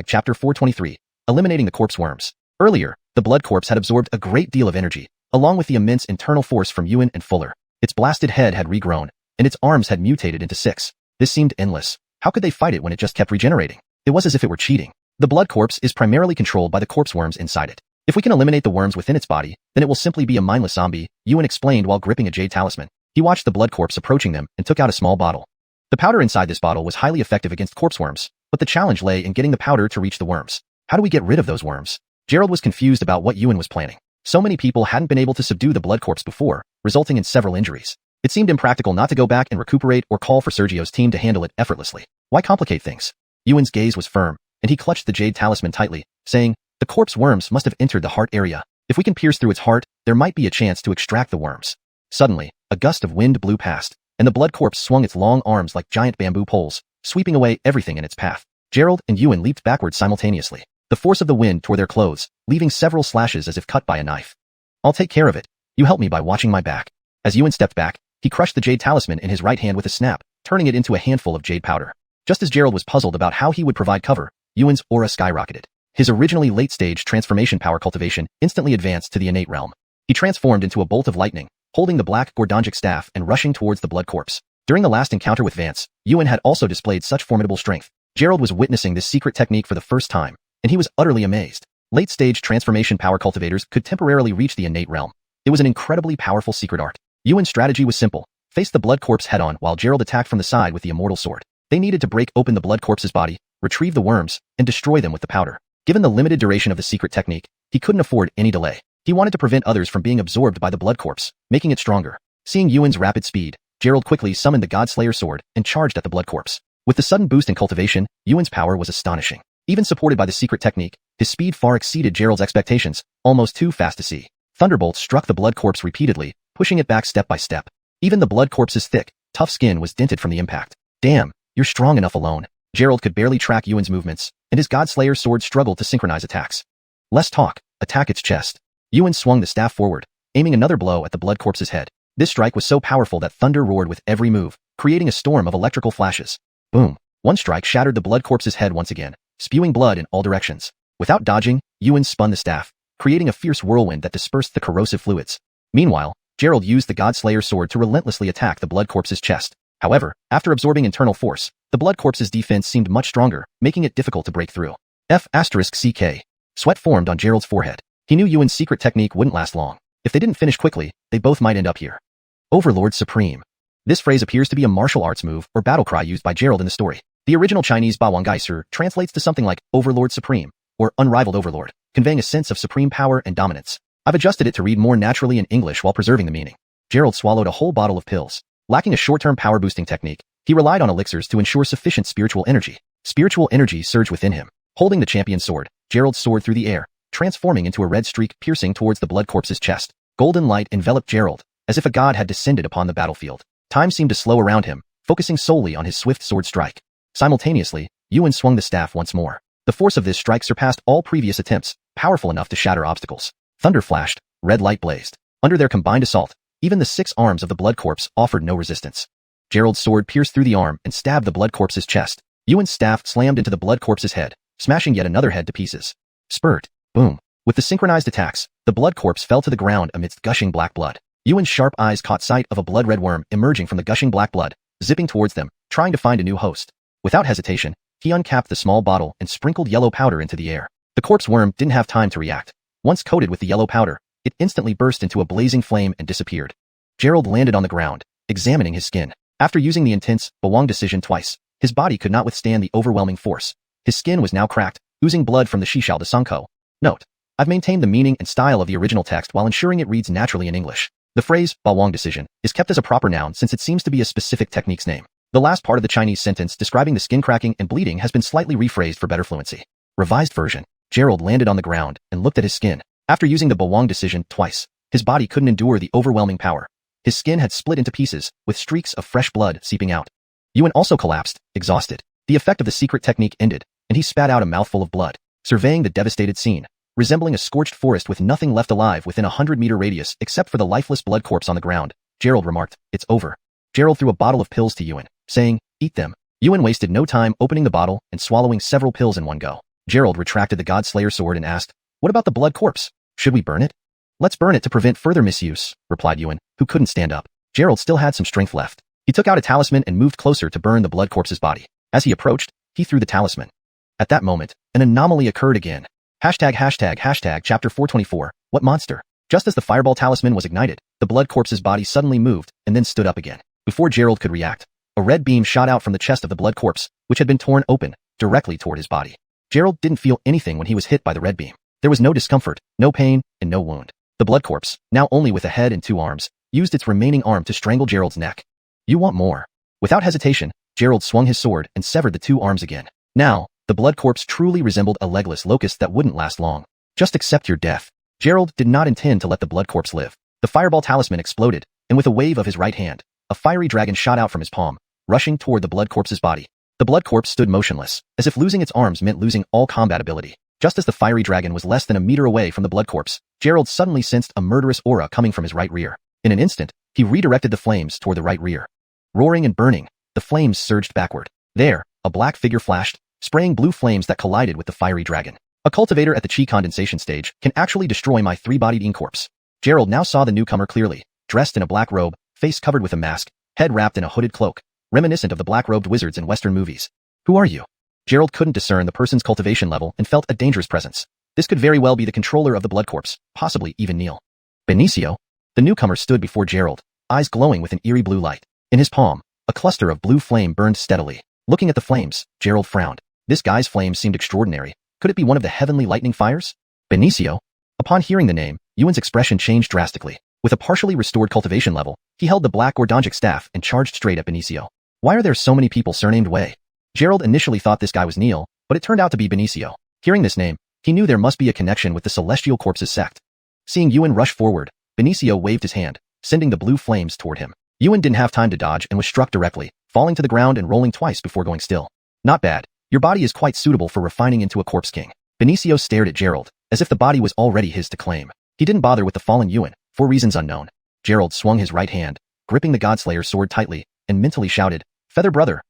chapter 423, eliminating the corpse worms. Earlier, the blood corpse had absorbed a great deal of energy, along with the immense internal force from Yuan and Fuller. Its blasted head had regrown, and its arms had mutated into 6. This seemed endless. How could they fight it when it just kept regenerating? It was as if it were cheating. The blood corpse is primarily controlled by the corpse worms inside it. If we can eliminate the worms within its body, then it will simply be a mindless zombie, Yuan explained while gripping a jade talisman. He watched the blood corpse approaching them and took out a small bottle. The powder inside this bottle was highly effective against corpse worms, but the challenge lay in getting the powder to reach the worms. How do we get rid of those worms? Gerald was confused about what Yuan was planning. So many people hadn't been able to subdue the blood corpse before, resulting in several injuries. It seemed impractical not to go back and recuperate or call for Sergio's team to handle it effortlessly. Why complicate things? Yuan's gaze was firm, and he clutched the jade talisman tightly, saying, the corpse worms must have entered the heart area. If we can pierce through its heart, there might be a chance to extract the worms. Suddenly, a gust of wind blew past, and the blood corpse swung its long arms like giant bamboo poles, sweeping away everything in its path. Gerald and Yuan leaped backwards simultaneously. The force of the wind tore their clothes, leaving several slashes as if cut by a knife. I'll take care of it. You help me by watching my back. As Yuan stepped back, he crushed the jade talisman in his right hand with a snap, turning it into a handful of jade powder. Just as Gerald was puzzled about how he would provide cover, Yuan's aura skyrocketed. His originally late-stage transformation power cultivation instantly advanced to the innate realm. He transformed into a bolt of lightning, holding the black Gordonjic staff and rushing towards the blood corpse. During the last encounter with Vance, Yuan had also displayed such formidable strength. Gerald was witnessing this secret technique for the first time, and he was utterly amazed. Late-stage transformation power cultivators could temporarily reach the innate realm. It was an incredibly powerful secret art. Yuan's strategy was simple: face the blood corpse head-on while Gerald attacked from the side with the immortal sword. They needed to break open the blood corpse's body, retrieve the worms, and destroy them with the powder. Given the limited duration of the secret technique, he couldn't afford any delay. He wanted to prevent others from being absorbed by the blood corpse, making it stronger. Seeing Yuan's rapid speed, Gerald quickly summoned the Godslayer sword and charged at the blood corpse. With the sudden boost in cultivation, Yuan's power was astonishing. Even supported by the secret technique, his speed far exceeded Gerald's expectations, almost too fast to see. Thunderbolts struck the blood corpse repeatedly, pushing it back step by step. Even the blood corpse's thick, tough skin was dented from the impact. Damn, you're strong enough alone. Gerald could barely track Yuan's movements, and his Godslayer sword struggled to synchronize attacks. Less talk, attack its chest. Yuan swung the staff forward, aiming another blow at the blood corpse's head. This strike was so powerful that thunder roared with every move, creating a storm of electrical flashes. Boom. One strike shattered the blood corpse's head once again, spewing blood in all directions. Without dodging, Yuan spun the staff, creating a fierce whirlwind that dispersed the corrosive fluids. Meanwhile, Gerald used the Godslayer sword to relentlessly attack the blood corpse's chest. However, after absorbing internal force, the blood corpse's defense seemed much stronger, making it difficult to break through. F***CK. Sweat formed on Gerald's forehead. He knew Yuan's secret technique wouldn't last long. If they didn't finish quickly, they both might end up here. Overlord Supreme. This phrase appears to be a martial arts move or battle cry used by Gerald in the story. The original Chinese Bawangaiser translates to something like Overlord Supreme, or Unrivaled Overlord, conveying a sense of supreme power and dominance. I've adjusted it to read more naturally in English while preserving the meaning. Gerald swallowed a whole bottle of pills. Lacking a short-term power-boosting technique, he relied on elixirs to ensure sufficient spiritual energy. Spiritual energy surged within him. Holding the champion's sword, Gerald soared through the air, transforming into a red streak piercing towards the blood corpse's chest. Golden light enveloped Gerald, as if a god had descended upon the battlefield. Time seemed to slow around him, focusing solely on his swift sword strike. Simultaneously, Yuan swung the staff once more. The force of this strike surpassed all previous attempts, powerful enough to shatter obstacles. Thunder flashed, red light blazed. Under their combined assault, even the 6 arms of the blood corpse offered no resistance. Gerald's sword pierced through the arm and stabbed the blood corpse's chest. Yuan's staff slammed into the blood corpse's head, smashing yet another head to pieces. Spurt. Boom. With the synchronized attacks, the blood corpse fell to the ground amidst gushing black blood. Yuan's sharp eyes caught sight of a blood-red worm emerging from the gushing black blood, zipping towards them, trying to find a new host. Without hesitation, he uncapped the small bottle and sprinkled yellow powder into the air. The corpse worm didn't have time to react. Once coated with the yellow powder, it instantly burst into a blazing flame and disappeared. Gerald landed on the ground, examining his skin. After using the intense Bawang decision twice, his body could not withstand the overwhelming force. His skin was now cracked, oozing blood from the Shishao de Sangko. Note: I've maintained the meaning and style of the original text while ensuring it reads naturally in English. The phrase, Bawang decision, is kept as a proper noun since it seems to be a specific technique's name. The last part of the Chinese sentence describing the skin cracking and bleeding has been slightly rephrased for better fluency. Revised version. Gerald landed on the ground and looked at his skin. After using the Bawang decision twice, his body couldn't endure the overwhelming power. His skin had split into pieces, with streaks of fresh blood seeping out. Yuan also collapsed, exhausted. The effect of the secret technique ended, and he spat out a mouthful of blood. Surveying the devastated scene, resembling a scorched forest with nothing left alive within a 100-meter radius except for the lifeless blood corpse on the ground, Gerald remarked, "It's over." Gerald threw a bottle of pills to Yuan, saying, "Eat them." Yuan wasted no time opening the bottle and swallowing several pills in one go. Gerald retracted the Godslayer sword and asked, "What about the blood corpse? Should we burn it?" "Let's burn it to prevent further misuse," replied Yuan, who couldn't stand up. Gerald still had some strength left. He took out a talisman and moved closer to burn the blood corpse's body. As he approached, he threw the talisman. At that moment, an anomaly occurred again. Chapter 424, What Monster? Just as the fireball talisman was ignited, the blood corpse's body suddenly moved and then stood up again. Before Gerald could react, a red beam shot out from the chest of the blood corpse, which had been torn open, directly toward his body. Gerald didn't feel anything when he was hit by the red beam. There was no discomfort, no pain, and no wound. The blood corpse, now only with a head and 2 arms, used its remaining arm to strangle Gerald's neck. "You want more?" Without hesitation, Gerald swung his sword and severed the 2 arms again. Now, the blood corpse truly resembled a legless locust that wouldn't last long. "Just accept your death." Gerald did not intend to let the blood corpse live. The fireball talisman exploded, and with a wave of his right hand, a fiery dragon shot out from his palm, rushing toward the blood corpse's body. The blood corpse stood motionless, as if losing its arms meant losing all combat ability. Just as the fiery dragon was less than a meter away from the blood corpse, Gerald suddenly sensed a murderous aura coming from his right rear. In an instant, he redirected the flames toward the right rear. Roaring and burning, the flames surged backward. There, a black figure flashed, spraying blue flames that collided with the fiery dragon. A cultivator at the chi condensation stage can actually destroy my three-bodied incorpse. Gerald now saw the newcomer clearly, dressed in a black robe, face covered with a mask, head wrapped in a hooded cloak, reminiscent of the black-robed wizards in Western movies. Who are you? Gerald couldn't discern the person's cultivation level and felt a dangerous presence. This could very well be the controller of the blood corpse, possibly even Neil. Benicio? The newcomer stood before Gerald, eyes glowing with an eerie blue light. In his palm, a cluster of blue flame burned steadily. Looking at the flames, Gerald frowned. This guy's flames seemed extraordinary. Could it be one of the heavenly lightning fires? Benicio? Upon hearing the name, Yuan's expression changed drastically. With a partially restored cultivation level, he held the black Ordongic staff and charged straight at Benicio. Why are there so many people surnamed Wei? Gerald initially thought this guy was Neil, but it turned out to be Benicio. Hearing this name, he knew there must be a connection with the Celestial Corpses sect. Seeing Yuan rush forward, Benicio waved his hand, sending the blue flames toward him. Yuan didn't have time to dodge and was struck directly, falling to the ground and rolling twice before going still. Not bad. Your body is quite suitable for refining into a corpse king. Benicio stared at Gerald, as if the body was already his to claim. He didn't bother with the fallen Yuan, for reasons unknown. Gerald swung his right hand, gripping the Godslayer's sword tightly, and mentally shouted, Feather brother,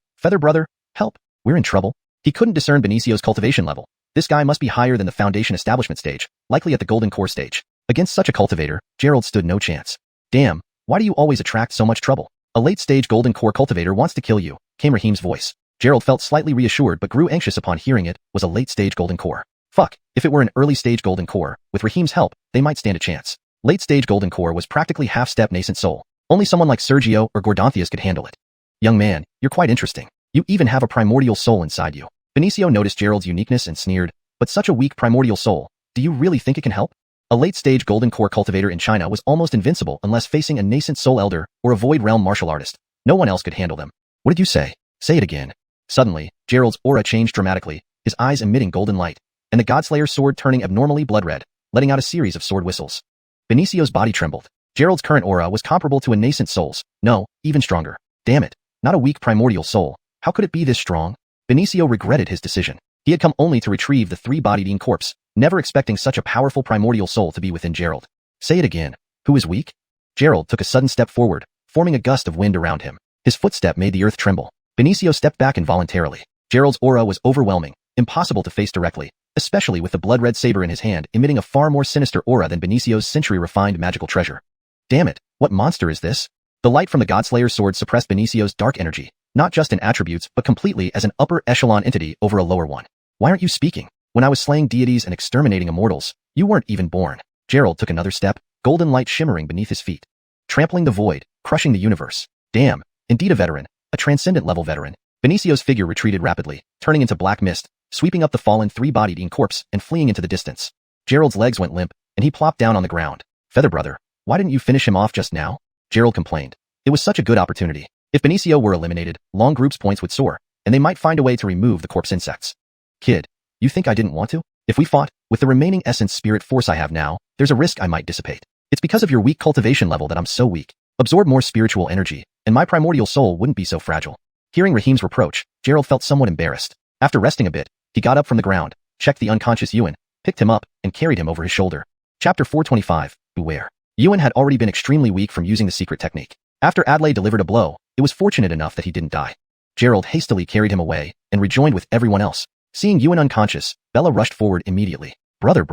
help, we're in trouble. He couldn't discern Benicio's cultivation level. This guy must be higher than the Foundation establishment stage, likely at the Golden Core stage. Against such a cultivator, Gerald stood no chance. Damn, why do you always attract so much trouble? A late-stage Golden Core cultivator wants to kill you, came Rahim's voice. Gerald felt slightly reassured but grew anxious upon hearing it was a late-stage Golden Core. Fuck, if it were an early-stage Golden Core, with Rahim's help, they might stand a chance. Late-stage Golden Core was practically half-step nascent soul. Only someone like Sergio or Gordonthius could handle it. Young man, you're quite interesting. You even have a primordial soul inside you. Benicio noticed Gerald's uniqueness and sneered, but such a weak primordial soul, do you really think it can help? A late-stage Golden Core cultivator in China was almost invincible unless facing a nascent soul elder or a void realm martial artist. No one else could handle them. What did you say? Say it again. Suddenly, Gerald's aura changed dramatically, his eyes emitting golden light, and the Godslayer's sword turning abnormally blood red, letting out a series of sword whistles. Benicio's body trembled. Gerald's current aura was comparable to a nascent soul's. No, even stronger. Damn it. Not a weak primordial soul. How could it be this strong? Benicio regretted his decision. He had come only to retrieve the three-bodied corpse, never expecting such a powerful primordial soul to be within Gerald. Say it again. Who is weak? Gerald took a sudden step forward, forming a gust of wind around him. His footstep made the earth tremble. Benicio stepped back involuntarily. Gerald's aura was overwhelming, impossible to face directly, especially with the blood-red saber in his hand emitting a far more sinister aura than Benicio's century-refined magical treasure. Damn it, what monster is this? The light from the Godslayer's sword suppressed Benicio's dark energy, not just in attributes but completely as an upper echelon entity over a lower one. Why aren't you speaking? When I was slaying deities and exterminating immortals, you weren't even born. Gerald took another step, golden light shimmering beneath his feet. Trampling the void, crushing the universe. Damn, indeed a veteran, a transcendent level veteran. Benicio's figure retreated rapidly, turning into black mist, sweeping up the fallen three-bodied corpse and fleeing into the distance. Gerald's legs went limp, and he plopped down on the ground. Feather brother, why didn't you finish him off just now? Gerald complained. It was such a good opportunity. If Benicio were eliminated, Long Group's points would soar, and they might find a way to remove the corpse insects. Kid, you think I didn't want to? If we fought, with the remaining essence spirit force I have now, there's a risk I might dissipate. It's because of your weak cultivation level that I'm so weak. Absorb more spiritual energy, and my primordial soul wouldn't be so fragile. Hearing Rahim's reproach, Gerald felt somewhat embarrassed. After resting a bit, he got up from the ground, checked the unconscious Yuan, picked him up, and carried him over his shoulder. Chapter 425, Beware. Yuan had already been extremely weak from using the secret technique. After Adlai delivered a blow, it was fortunate enough that he didn't die. Gerald hastily carried him away, and rejoined with everyone else. Seeing Yuan unconscious, Bella rushed forward immediately. Brother,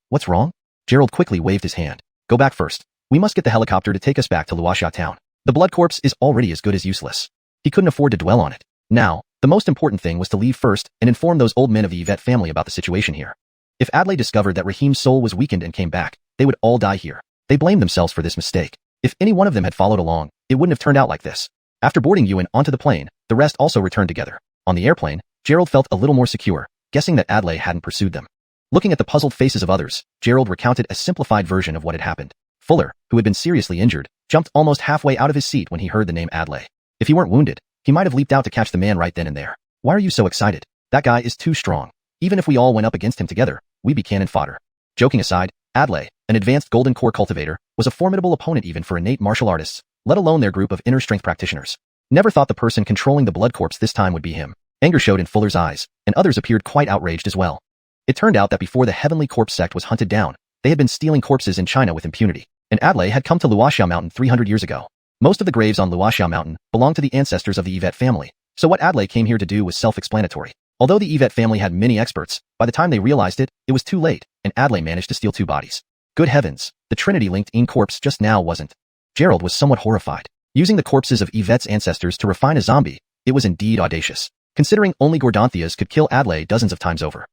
what's wrong? Gerald quickly waved his hand. Go back first. We must get the helicopter to take us back to Luoxia town. The blood corpse is already as good as useless. He couldn't afford to dwell on it. Now, the most important thing was to leave first and inform those old men of the Yvette family about the situation here. If Adlai discovered that Rahim's soul was weakened and came back, they would all die here. They blamed themselves for this mistake. If any one of them had followed along, it wouldn't have turned out like this. After boarding Yuan onto the plane, the rest also returned together. On the airplane, Gerald felt a little more secure, guessing that Adlai hadn't pursued them. Looking at the puzzled faces of others, Gerald recounted a simplified version of what had happened. Fuller, who had been seriously injured, jumped almost halfway out of his seat when he heard the name Adlai. If he weren't wounded, he might have leaped out to catch the man right then and there. Why are you so excited? That guy is too strong. Even if we all went up against him together, we'd be cannon fodder. Joking aside, Adlai, an advanced golden core cultivator, was a formidable opponent even for innate martial artists, let alone their group of inner strength practitioners. Never thought the person controlling the blood corpse this time would be him. Anger showed in Fuller's eyes, and others appeared quite outraged as well. It turned out that before the Heavenly Corpse sect was hunted down, they had been stealing corpses in China with impunity, and Adlai had come to Luoxiao Mountain 300 years ago. Most of the graves on Luoxiao Mountain belonged to the ancestors of the Yvette family, so what Adlai came here to do was self-explanatory. Although the Yvette family had many experts, by the time they realized it, it was too late, and Adlai managed to steal 2 bodies. Good heavens, the Trinity-linked Yin corpse just now wasn't. Gerald was somewhat horrified. Using the corpses of Yvette's ancestors to refine a zombie, it was indeed audacious, considering only Gordanthias could kill Adlai dozens of times over.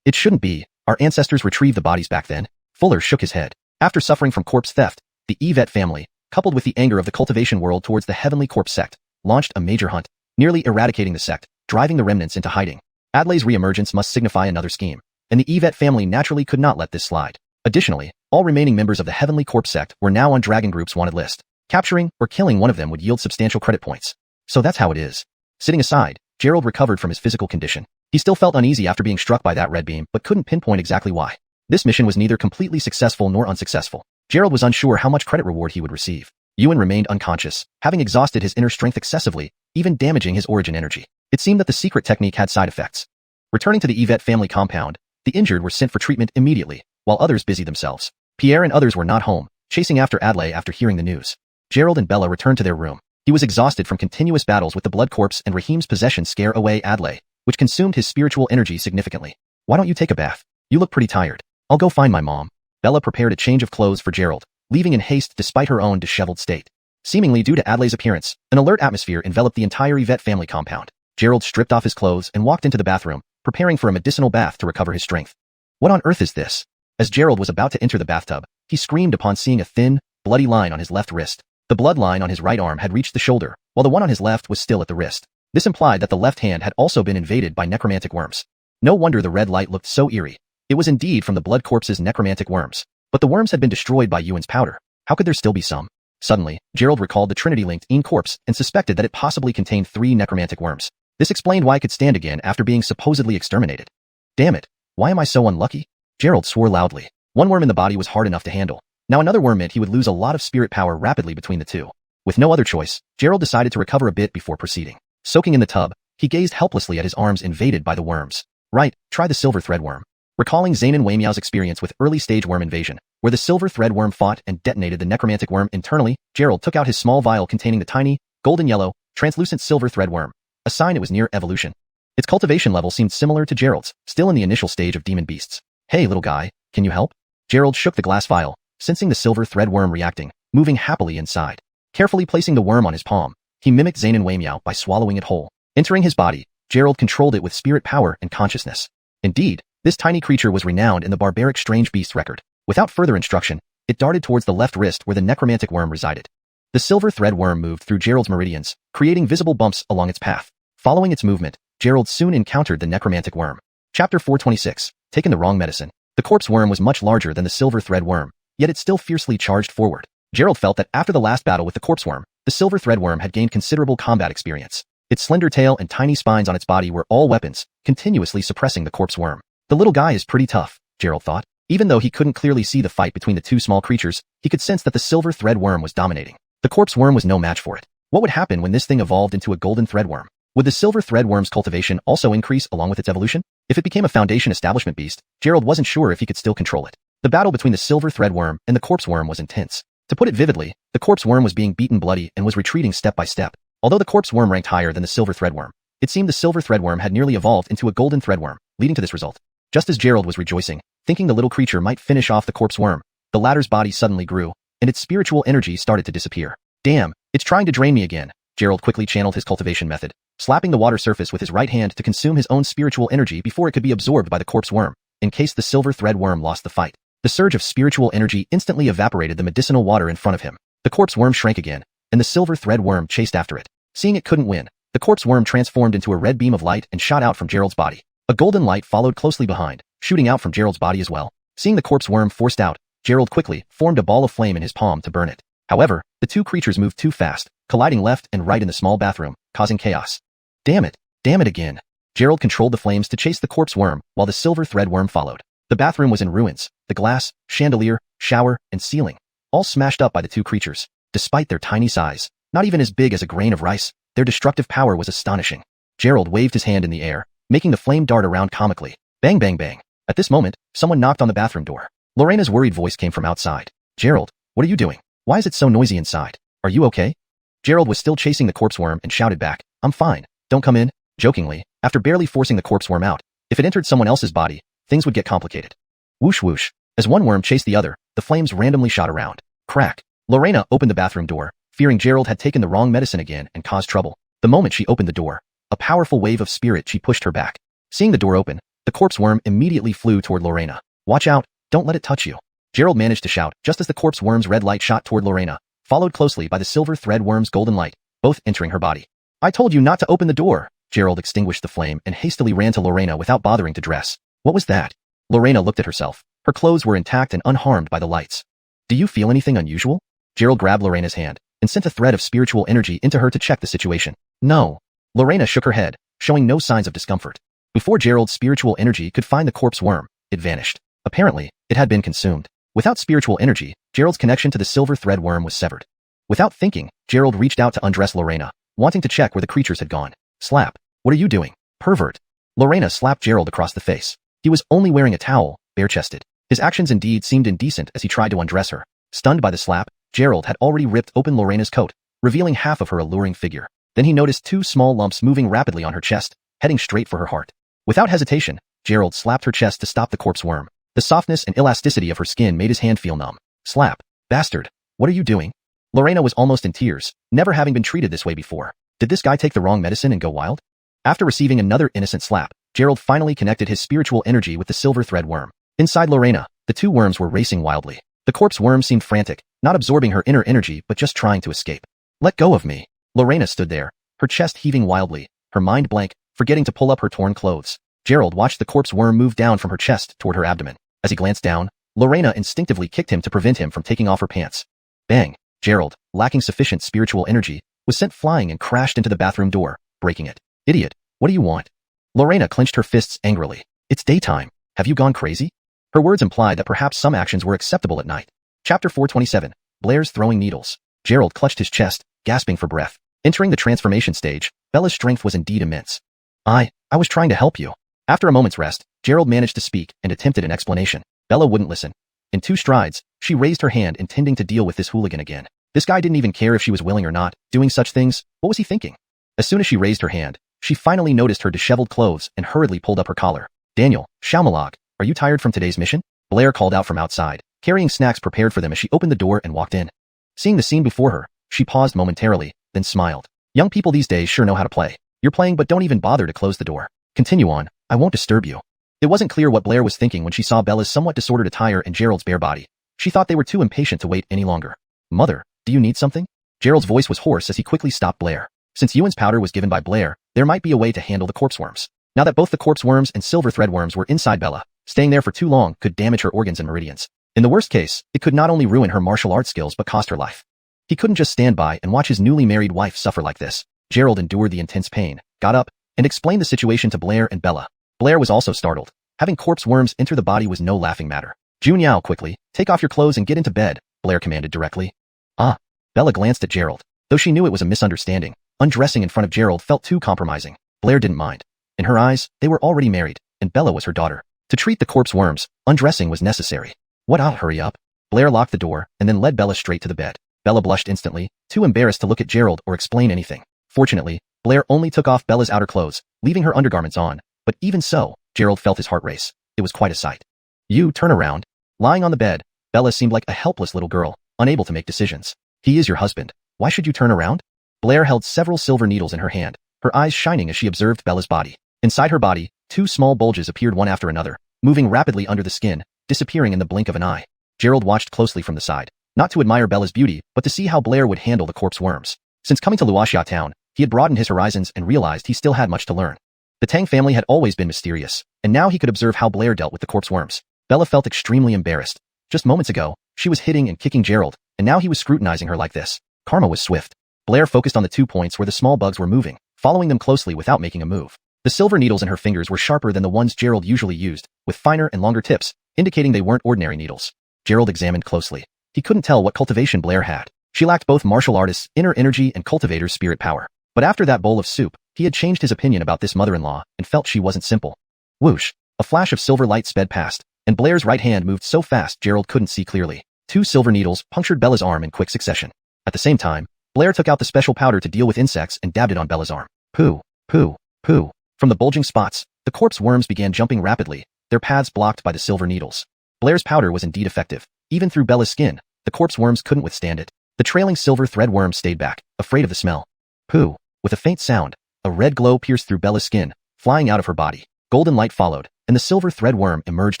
It shouldn't be. Our ancestors retrieved the bodies back then. Fuller shook his head. After suffering from corpse theft, the Yvette family, coupled with the anger of the cultivation world towards the Heavenly Corpse sect, launched a major hunt, nearly eradicating the sect, driving the remnants into hiding. Adlai's reemergence must signify another scheme, and the Yvette family naturally could not let this slide. Additionally, all remaining members of the Heavenly Corpse sect were now on Dragon Group's wanted list. Capturing or killing one of them would yield substantial credit points. So that's how it is. Sitting aside, Gerald recovered from his physical condition. He still felt uneasy after being struck by that red beam, but couldn't pinpoint exactly why. This mission was neither completely successful nor unsuccessful. Gerald was unsure how much credit reward he would receive. Yuan remained unconscious, having exhausted his inner strength excessively, even damaging his origin energy. It seemed that the secret technique had side effects. Returning to the Yvette family compound, the injured were sent for treatment immediately, while others busied themselves. Pierre and others were not home, chasing after Adlai after hearing the news. Gerald and Bella returned to their room. He was exhausted from continuous battles with the blood corpse and Raheem's possession scare away Adlai, which consumed his spiritual energy significantly. Why don't you take a bath? You look pretty tired. I'll go find my mom. Bella prepared a change of clothes for Gerald, leaving in haste despite her own disheveled state. Seemingly due to Adlai's appearance, an alert atmosphere enveloped the entire Yvette family compound. Gerald stripped off his clothes and walked into the bathroom, preparing for a medicinal bath to recover his strength. What on earth is this? As Gerald was about to enter the bathtub, he screamed upon seeing a thin, bloody line on his left wrist. The blood line on his right arm had reached the shoulder, while the one on his left was still at the wrist. This implied that the left hand had also been invaded by necromantic worms. No wonder the red light looked so eerie. It was indeed from the blood corpse's necromantic worms. But the worms had been destroyed by Yuan's powder. How could there still be some? Suddenly, Gerald recalled the Trinity-linked Yin corpse and suspected that it possibly contained 3 necromantic worms. This explained why it could stand again after being supposedly exterminated. Damn it, why am I so unlucky? Gerald swore loudly. One worm in the body was hard enough to handle. Now another worm meant he would lose a lot of spirit power rapidly between the two. With no other choice, Gerald decided to recover a bit before proceeding. Soaking in the tub, he gazed helplessly at his arms invaded by the worms. Right, try the silver thread worm. Recalling Zainin Weimiao's experience with early-stage worm invasion, where the silver thread worm fought and detonated the necromantic worm internally, Gerald took out his small vial containing the tiny, golden-yellow, translucent silver thread worm, a sign it was near evolution. Its cultivation level seemed similar to Gerald's, still in the initial stage of demon beasts. Hey little guy, can you help? Gerald shook the glass vial, sensing the silver thread worm reacting, moving happily inside. Carefully placing the worm on his palm, he mimicked Zainin Weimiao by swallowing it whole. Entering his body, Gerald controlled it with spirit power and consciousness. Indeed, this tiny creature was renowned in the barbaric strange beast record. Without further instruction, it darted towards the left wrist where the necromantic worm resided. The silver thread worm moved through Gerald's meridians, creating visible bumps along its path. Following its movement, Gerald soon encountered the necromantic worm. Chapter 426, Taken the Wrong Medicine. The corpse worm was much larger than the silver thread worm, yet it still fiercely charged forward. Gerald felt that after the last battle with the corpse worm, the silver thread worm had gained considerable combat experience. Its slender tail and tiny spines on its body were all weapons, continuously suppressing the corpse worm. The little guy is pretty tough, Gerald thought. Even though he couldn't clearly see the fight between the two small creatures, he could sense that the silver thread worm was dominating. The corpse worm was no match for it. What would happen when this thing evolved into a golden thread worm? Would the silver thread worm's cultivation also increase along with its evolution? If it became a foundation establishment beast, Gerald wasn't sure if he could still control it. The battle between the silver thread worm and the corpse worm was intense. To put it vividly, the corpse worm was being beaten bloody and was retreating step by step. Although the corpse worm ranked higher than the silver thread worm, it seemed the silver thread worm had nearly evolved into a golden thread worm, leading to this result. Just as Gerald was rejoicing, thinking the little creature might finish off the corpse worm, the latter's body suddenly grew, and its spiritual energy started to disappear. Damn, it's trying to drain me again. Gerald quickly channeled his cultivation method, slapping the water surface with his right hand to consume his own spiritual energy before it could be absorbed by the corpse worm, in case the silver thread worm lost the fight. The surge of spiritual energy instantly evaporated the medicinal water in front of him. The corpse worm shrank again, and the silver thread worm chased after it. Seeing it couldn't win, the corpse worm transformed into a red beam of light and shot out from Gerald's body. A golden light followed closely behind, shooting out from Gerald's body as well. Seeing the corpse worm forced out, Gerald quickly formed a ball of flame in his palm to burn it. However, the two creatures moved too fast, colliding left and right in the small bathroom, causing chaos. Damn it again. Gerald controlled the flames to chase the corpse worm, while the silver thread worm followed. The bathroom was in ruins, the glass, chandelier, shower, and ceiling, all smashed up by the two creatures. Despite their tiny size, not even as big as a grain of rice, their destructive power was astonishing. Gerald waved his hand in the air, making the flame dart around comically. Bang bang bang. At this moment, someone knocked on the bathroom door. Lorena's worried voice came from outside. Gerald, what are you doing? Why is it so noisy inside? Are you okay? Gerald was still chasing the corpse worm and shouted back, I'm fine, don't come in. Jokingly, after barely forcing the corpse worm out, if it entered someone else's body, things would get complicated. Whoosh whoosh. As one worm chased the other, the flames randomly shot around. Crack. Lorena opened the bathroom door, fearing Gerald had taken the wrong medicine again and caused trouble. The moment she opened the door, a powerful wave of spirit chi pushed her back. Seeing the door open, the corpse worm immediately flew toward Lorena. Watch out, don't let it touch you. Gerald managed to shout just as the corpse worm's red light shot toward Lorena, followed closely by the silver thread worm's golden light, both entering her body. I told you not to open the door. Gerald extinguished the flame and hastily ran to Lorena without bothering to dress. What was that? Lorena looked at herself. Her clothes were intact and unharmed by the lights. Do you feel anything unusual? Gerald grabbed Lorena's hand and sent a thread of spiritual energy into her to check the situation. No. Lorena shook her head, showing no signs of discomfort. Before Gerald's spiritual energy could find the corpse worm, it vanished. Apparently, it had been consumed. Without spiritual energy, Gerald's connection to the silver thread worm was severed. Without thinking, Gerald reached out to undress Lorena, wanting to check where the creatures had gone. Slap. What are you doing? Pervert. Lorena slapped Gerald across the face. He was only wearing a towel, bare-chested. His actions indeed seemed indecent as he tried to undress her. Stunned by the slap, Gerald had already ripped open Lorena's coat, revealing half of her alluring figure. Then he noticed two small lumps moving rapidly on her chest, heading straight for her heart. Without hesitation, Gerald slapped her chest to stop the corpse worm. The softness and elasticity of her skin made his hand feel numb. Slap. Bastard. What are you doing? Lorena was almost in tears, never having been treated this way before. Did this guy take the wrong medicine and go wild? After receiving another innocent slap, Gerald finally connected his spiritual energy with the silver thread worm. Inside Lorena, the two worms were racing wildly. The corpse worm seemed frantic, not absorbing her inner energy but just trying to escape. Let go of me. Lorena stood there, her chest heaving wildly, her mind blank, forgetting to pull up her torn clothes. Gerald watched the corpse worm move down from her chest toward her abdomen. As he glanced down, Lorena instinctively kicked him to prevent him from taking off her pants. Bang! Gerald, lacking sufficient spiritual energy, was sent flying and crashed into the bathroom door, breaking it. Idiot, what do you want? Lorena clenched her fists angrily. It's daytime. Have you gone crazy? Her words implied that perhaps some actions were acceptable at night. Chapter 427. Blair's throwing needles. Gerald clutched his chest, gasping for breath. Entering the transformation stage, Bella's strength was indeed immense. I was trying to help you. After a moment's rest, Gerald managed to speak and attempted an explanation. Bella wouldn't listen. In 2 strides, she raised her hand intending to deal with this hooligan again. This guy didn't even care if she was willing or not, doing such things. What was he thinking? As soon as she raised her hand, she finally noticed her disheveled clothes and hurriedly pulled up her collar. Daniel, Xiaomalog, are you tired from today's mission? Blair called out from outside, carrying snacks prepared for them as she opened the door and walked in. Seeing the scene before her, she paused momentarily, then smiled. Young people these days sure know how to play. You're playing but don't even bother to close the door. Continue on, I won't disturb you. It wasn't clear what Blair was thinking when she saw Bella's somewhat disordered attire and Gerald's bare body. She thought they were too impatient to wait any longer. Mother, do you need something? Gerald's voice was hoarse as he quickly stopped Blair. Since Yuan's powder was given by Blair, there might be a way to handle the corpse worms. Now that both the corpse worms and silver thread worms were inside Bella, staying there for too long could damage her organs and meridians. In the worst case, it could not only ruin her martial arts skills but cost her life. He couldn't just stand by and watch his newly married wife suffer like this. Gerald endured the intense pain, got up, and explained the situation to Blair and Bella. Blair was also startled. Having corpse worms enter the body was no laughing matter. Jun Yao quickly, take off your clothes and get into bed, Blair commanded directly. Ah. Bella glanced at Gerald. Though she knew it was a misunderstanding, undressing in front of Gerald felt too compromising. Blair didn't mind. In her eyes, they were already married, and Bella was her daughter. To treat the corpse worms, undressing was necessary. What? I'll hurry up. Blair locked the door and then led Bella straight to the bed. Bella blushed instantly, too embarrassed to look at Gerald or explain anything. Fortunately, Blair only took off Bella's outer clothes, leaving her undergarments on, but even so, Gerald felt his heart race. It was quite a sight. You turn around. Lying on the bed, Bella seemed like a helpless little girl, unable to make decisions. He is your husband. Why should you turn around? Blair held several silver needles in her hand, her eyes shining as she observed Bella's body. Inside her body, 2 small bulges appeared one after another, moving rapidly under the skin, disappearing in the blink of an eye. Gerald watched closely from the side, not to admire Bella's beauty, but to see how Blair would handle the corpse worms. Since coming to Luoxia town, he had broadened his horizons and realized he still had much to learn. The Tang family had always been mysterious, and now he could observe how Blair dealt with the corpse worms. Bella felt extremely embarrassed. Just moments ago, she was hitting and kicking Gerald, and now he was scrutinizing her like this. Karma was swift. Blair focused on the 2 points where the small bugs were moving, following them closely without making a move. The silver needles in her fingers were sharper than the ones Gerald usually used, with finer and longer tips, indicating they weren't ordinary needles. Gerald examined closely. He couldn't tell what cultivation Blair had. She lacked both martial artist's inner energy and cultivator's spirit power. But after that bowl of soup, he had changed his opinion about this mother-in-law and felt she wasn't simple. Whoosh! A flash of silver light sped past, and Blair's right hand moved so fast Gerald couldn't see clearly. 2 silver needles punctured Bella's arm in quick succession. At the same time, Blair took out the special powder to deal with insects and dabbed it on Bella's arm. Pooh, pooh, pooh. From the bulging spots, the corpse worms began jumping rapidly, their paths blocked by the silver needles. Blair's powder was indeed effective. Even through Bella's skin, the corpse worms couldn't withstand it. The trailing silver thread worm stayed back, afraid of the smell. Pooh. With a faint sound, a red glow pierced through Bella's skin, flying out of her body. Golden light followed, and the silver thread worm emerged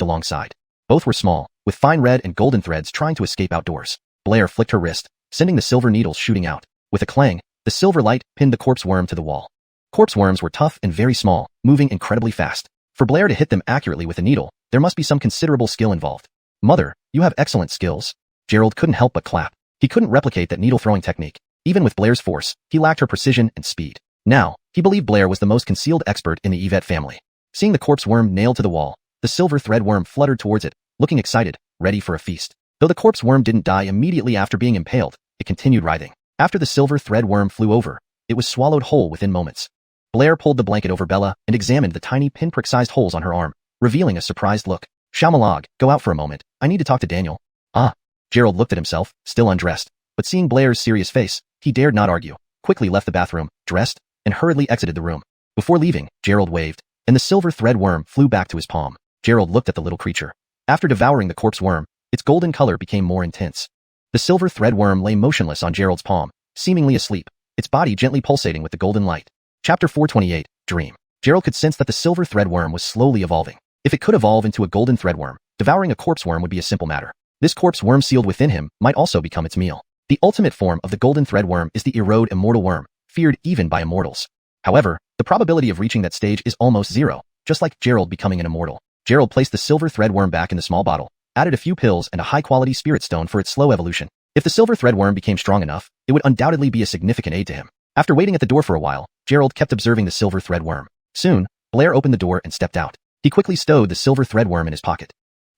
alongside. Both were small, with fine red and golden threads trying to escape outdoors. Blair flicked her wrist, sending the silver needles shooting out. With a clang, the silver light pinned the corpse worm to the wall. Corpse worms were tough and very small, moving incredibly fast. For Blair to hit them accurately with a needle, there must be some considerable skill involved. Mother, you have excellent skills. Gerald couldn't help but clap. He couldn't replicate that needle-throwing technique. Even with Blair's force, he lacked her precision and speed. Now, he believed Blair was the most concealed expert in the Yvette family. Seeing the corpse worm nailed to the wall, the silver thread worm fluttered towards it, looking excited, ready for a feast. Though the corpse worm didn't die immediately after being impaled, it continued writhing. After the silver thread worm flew over, it was swallowed whole within moments. Blair pulled the blanket over Bella and examined the tiny pinprick-sized holes on her arm, revealing a surprised look. Xiao, go out for a moment. I need to talk to Daniel. Ah. Gerald looked at himself, still undressed, but seeing Blair's serious face, he dared not argue, quickly left the bathroom, dressed, and hurriedly exited the room. Before leaving, Gerald waved, and the silver thread worm flew back to his palm. Gerald looked at the little creature. After devouring the corpse worm, its golden color became more intense. The silver thread worm lay motionless on Gerald's palm, seemingly asleep, its body gently pulsating with the golden light. Chapter 428, Dream. Gerald could sense that the silver thread worm was slowly evolving. If it could evolve into a golden thread worm, devouring a corpse worm would be a simple matter. This corpse worm sealed within him might also become its meal. The ultimate form of the golden thread worm is the Erode immortal worm, feared even by immortals. However, the probability of reaching that stage is almost zero, just like Gerald becoming an immortal. Gerald placed the silver thread worm back in the small bottle, added a few pills and a high-quality spirit stone for its slow evolution. If the silver thread worm became strong enough, it would undoubtedly be a significant aid to him. After waiting at the door for a while, Gerald kept observing the silver thread worm. Soon, Blair opened the door and stepped out. He quickly stowed the silver thread worm in his pocket.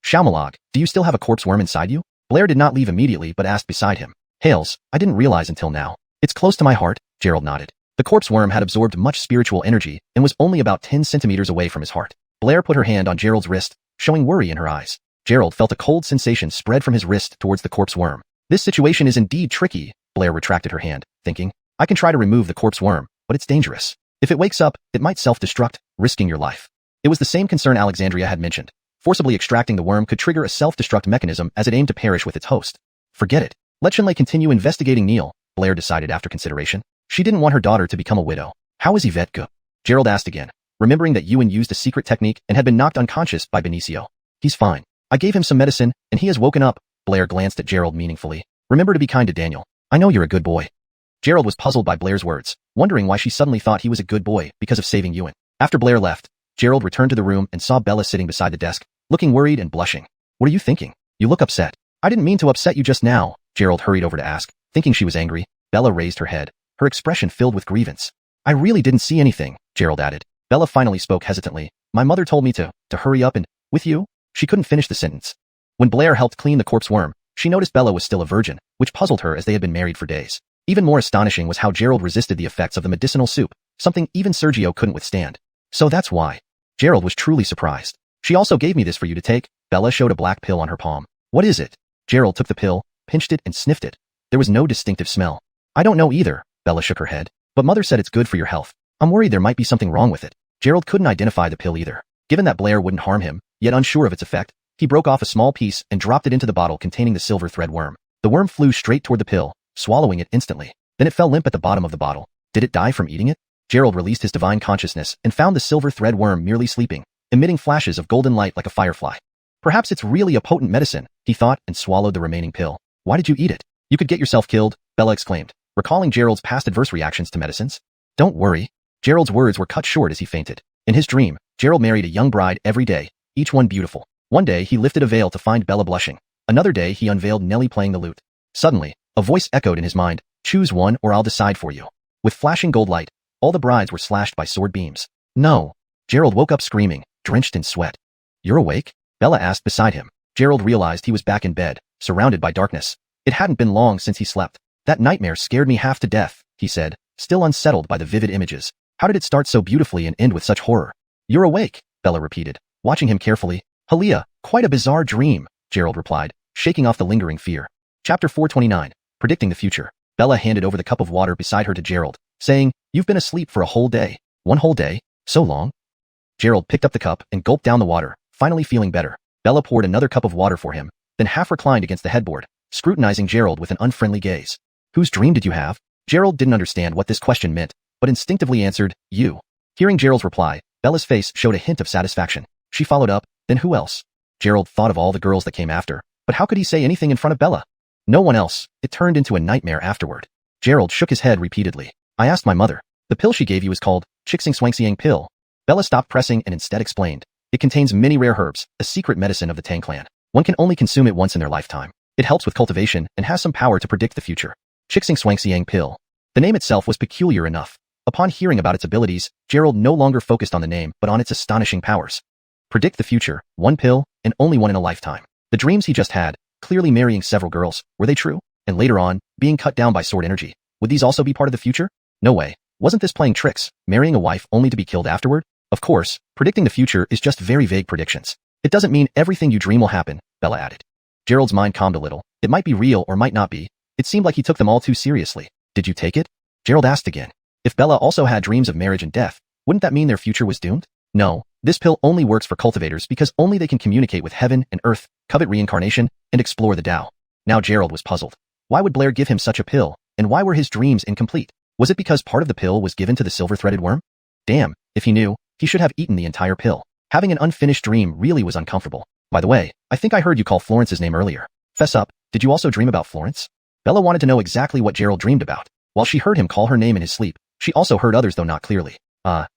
Xiao, do you still have a corpse worm inside you? Blair did not leave immediately but asked beside him. Hales, I didn't realize until now. It's close to my heart, Gerald nodded. The corpse worm had absorbed much spiritual energy and was only about 10 centimeters away from his heart. Blair put her hand on Gerald's wrist, showing worry in her eyes. Gerald felt a cold sensation spread from his wrist towards the corpse worm. This situation is indeed tricky, Blair retracted her hand, thinking. I can try to remove the corpse worm, but it's dangerous. If it wakes up, it might self-destruct, risking your life. It was the same concern Alexandria had mentioned. Forcibly extracting the worm could trigger a self-destruct mechanism as it aimed to perish with its host. Forget it. Let Shenlei continue investigating Neil, Blair decided after consideration. She didn't want her daughter to become a widow. How is Yvette go? Gerald asked again, remembering that Yuan used a secret technique and had been knocked unconscious by Benicio. He's fine. I gave him some medicine, and he has woken up. Blair glanced at Gerald meaningfully. Remember to be kind to Daniel. I know you're a good boy. Gerald was puzzled by Blair's words, wondering why she suddenly thought he was a good boy because of saving Yuan. After Blair left, Gerald returned to the room and saw Bella sitting beside the desk, looking worried and blushing. What are you thinking? You look upset. I didn't mean to upset you just now, Gerald hurried over to ask, thinking she was angry. Bella raised her head, her expression filled with grievance. I really didn't see anything, Gerald added. Bella finally spoke hesitantly. My mother told me to hurry up and, with you? She couldn't finish the sentence. When Blair helped clean the corpse worm, she noticed Bella was still a virgin, which puzzled her as they had been married for days. Even more astonishing was how Gerald resisted the effects of the medicinal soup, something even Sergio couldn't withstand. So that's why. Gerald was truly surprised. She also gave me this for you to take. Bella showed a black pill on her palm. What is it? Gerald took the pill, pinched it and sniffed it. There was no distinctive smell. I don't know either, Bella shook her head. But mother said it's good for your health. I'm worried there might be something wrong with it. Gerald couldn't identify the pill either. Given that Blair wouldn't harm him, yet unsure of its effect, he broke off a small piece and dropped it into the bottle containing the silver thread worm. The worm flew straight toward the pill, swallowing it instantly. Then it fell limp at the bottom of the bottle. Did it die from eating it? Gerald released his divine consciousness and found the silver thread worm merely sleeping, emitting flashes of golden light like a firefly. Perhaps it's really a potent medicine, he thought and swallowed the remaining pill. Why did you eat it? You could get yourself killed, Bella exclaimed, recalling Gerald's past adverse reactions to medicines. Don't worry. Gerald's words were cut short as he fainted. In his dream, Gerald married a young bride every day, each one beautiful. One day he lifted a veil to find Bella blushing. Another day he unveiled Nellie playing the lute. Suddenly, a voice echoed in his mind, choose one or I'll decide for you. With flashing gold light, all the brides were slashed by sword beams. No, Gerald woke up screaming, drenched in sweat. You're awake? Bella asked beside him. Gerald realized he was back in bed, surrounded by darkness. It hadn't been long since he slept. That nightmare scared me half to death, he said, still unsettled by the vivid images. How did it start so beautifully and end with such horror? You're awake, Bella repeated, watching him carefully. Halia, quite a bizarre dream, Gerald replied, shaking off the lingering fear. Chapter 429, Predicting the Future. Bella handed over the cup of water beside her to Gerald, saying, You've been asleep for a whole day. One whole day? So long? Gerald picked up the cup and gulped down the water, finally feeling better. Bella poured another cup of water for him, then half reclined against the headboard, scrutinizing Gerald with an unfriendly gaze. Whose dream did you have? Gerald didn't understand what this question meant, but instinctively answered, You. Hearing Gerald's reply, Bella's face showed a hint of satisfaction. She followed up, Then who else? Gerald thought of all the girls that came after, but how could he say anything in front of Bella? No one else. It turned into a nightmare afterward. Gerald shook his head repeatedly. I asked my mother. The pill she gave you is called Xiang pill. Bella stopped pressing and instead explained. It contains many rare herbs, a secret medicine of the Tang clan. One can only consume it once in their lifetime. It helps with cultivation and has some power to predict the future. Xiang pill. The name itself was peculiar enough. Upon hearing about its abilities, Gerald no longer focused on the name but on its astonishing powers. Predict the future, one pill, and only one in a lifetime. The dreams he just had, clearly marrying several girls, were they true? And later on, being cut down by sword energy, would these also be part of the future? No way. Wasn't this playing tricks, marrying a wife only to be killed afterward? Of course, predicting the future is just very vague predictions. It doesn't mean everything you dream will happen, Bella added. Gerald's mind calmed a little. It might be real or might not be. It seemed like he took them all too seriously. Did you take it? Gerald asked again. If Bella also had dreams of marriage and death, wouldn't that mean their future was doomed? No, this pill only works for cultivators because only they can communicate with heaven and earth, covet reincarnation, and explore the Tao. Now Gerald was puzzled. Why would Blair give him such a pill, and why were his dreams incomplete? Was it because part of the pill was given to the silver-threaded worm? Damn, if he knew, he should have eaten the entire pill. Having an unfinished dream really was uncomfortable. By the way, I think I heard you call Florence's name earlier. Fess up, did you also dream about Florence? Bella wanted to know exactly what Gerald dreamed about. While she heard him call her name in his sleep, she also heard others though not clearly.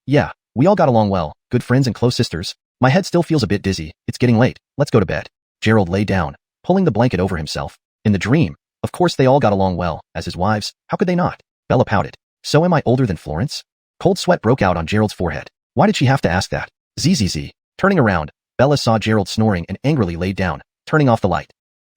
Yeah, we all got along well, good friends and close sisters. My head still feels a bit dizzy, it's getting late, let's go to bed. Gerald lay down, pulling the blanket over himself. In the dream, of course they all got along well, as his wives, how could they not? Bella pouted. So am I older than Florence? Cold sweat broke out on Gerald's forehead. Why did she have to ask that? Zzz. Turning around, Bella saw Gerald snoring and angrily laid down, turning off the light.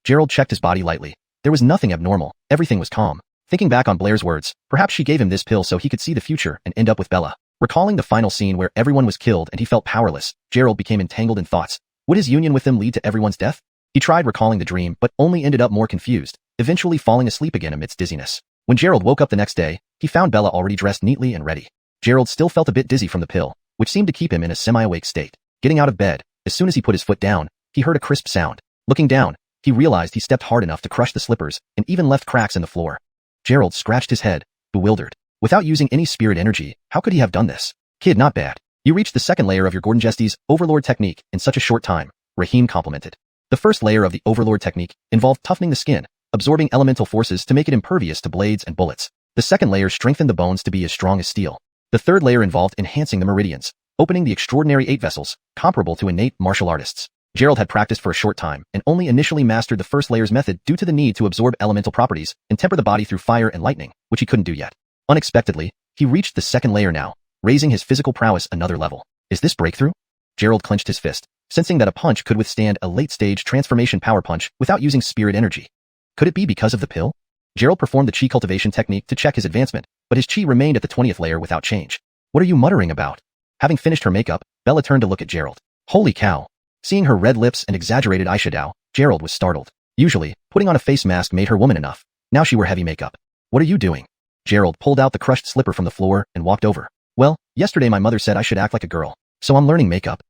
Gerald checked his body lightly. There was nothing abnormal, everything was calm. Thinking back on Blair's words, perhaps she gave him this pill so he could see the future and end up with Bella. Recalling the final scene where everyone was killed and he felt powerless, Gerald became entangled in thoughts. Would his union with them lead to everyone's death? He tried recalling the dream but only ended up more confused, eventually falling asleep again amidst dizziness. When Gerald woke up the next day, he found Bella already dressed neatly and ready. Gerald still felt a bit dizzy from the pill, which seemed to keep him in a semi-awake state. Getting out of bed, as soon as he put his foot down, he heard a crisp sound. Looking down, he realized he stepped hard enough to crush the slippers and even left cracks in the floor. Gerald scratched his head, bewildered. Without using any spirit energy, how could he have done this? Kid, not bad. You reached the second layer of your Gordon Jesty's Overlord technique in such a short time, Raheem complimented. The first layer of the Overlord technique involved toughening the skin, absorbing elemental forces to make it impervious to blades and bullets. The second layer strengthened the bones to be as strong as steel. The third layer involved enhancing the meridians, opening the extraordinary 8 vessels, comparable to innate martial artists. Gerald had practiced for a short time and only initially mastered the first layer's method due to the need to absorb elemental properties and temper the body through fire and lightning, which he couldn't do yet. Unexpectedly, he reached the second layer now, raising his physical prowess another level. Is this breakthrough? Gerald clenched his fist, sensing that a punch could withstand a late-stage transformation power punch without using spirit energy. Could it be because of the pill? Gerald performed the chi cultivation technique to check his advancement, but his chi remained at the 20th layer without change. What are you muttering about? Having finished her makeup, Bella turned to look at Gerald. Holy cow. Seeing her red lips and exaggerated eyeshadow, Gerald was startled. Usually, putting on a face mask made her woman enough. Now she wore heavy makeup. What are you doing? Gerald pulled out the crushed slipper from the floor and walked over. Well, yesterday my mother said I should act like a girl, so I'm learning makeup.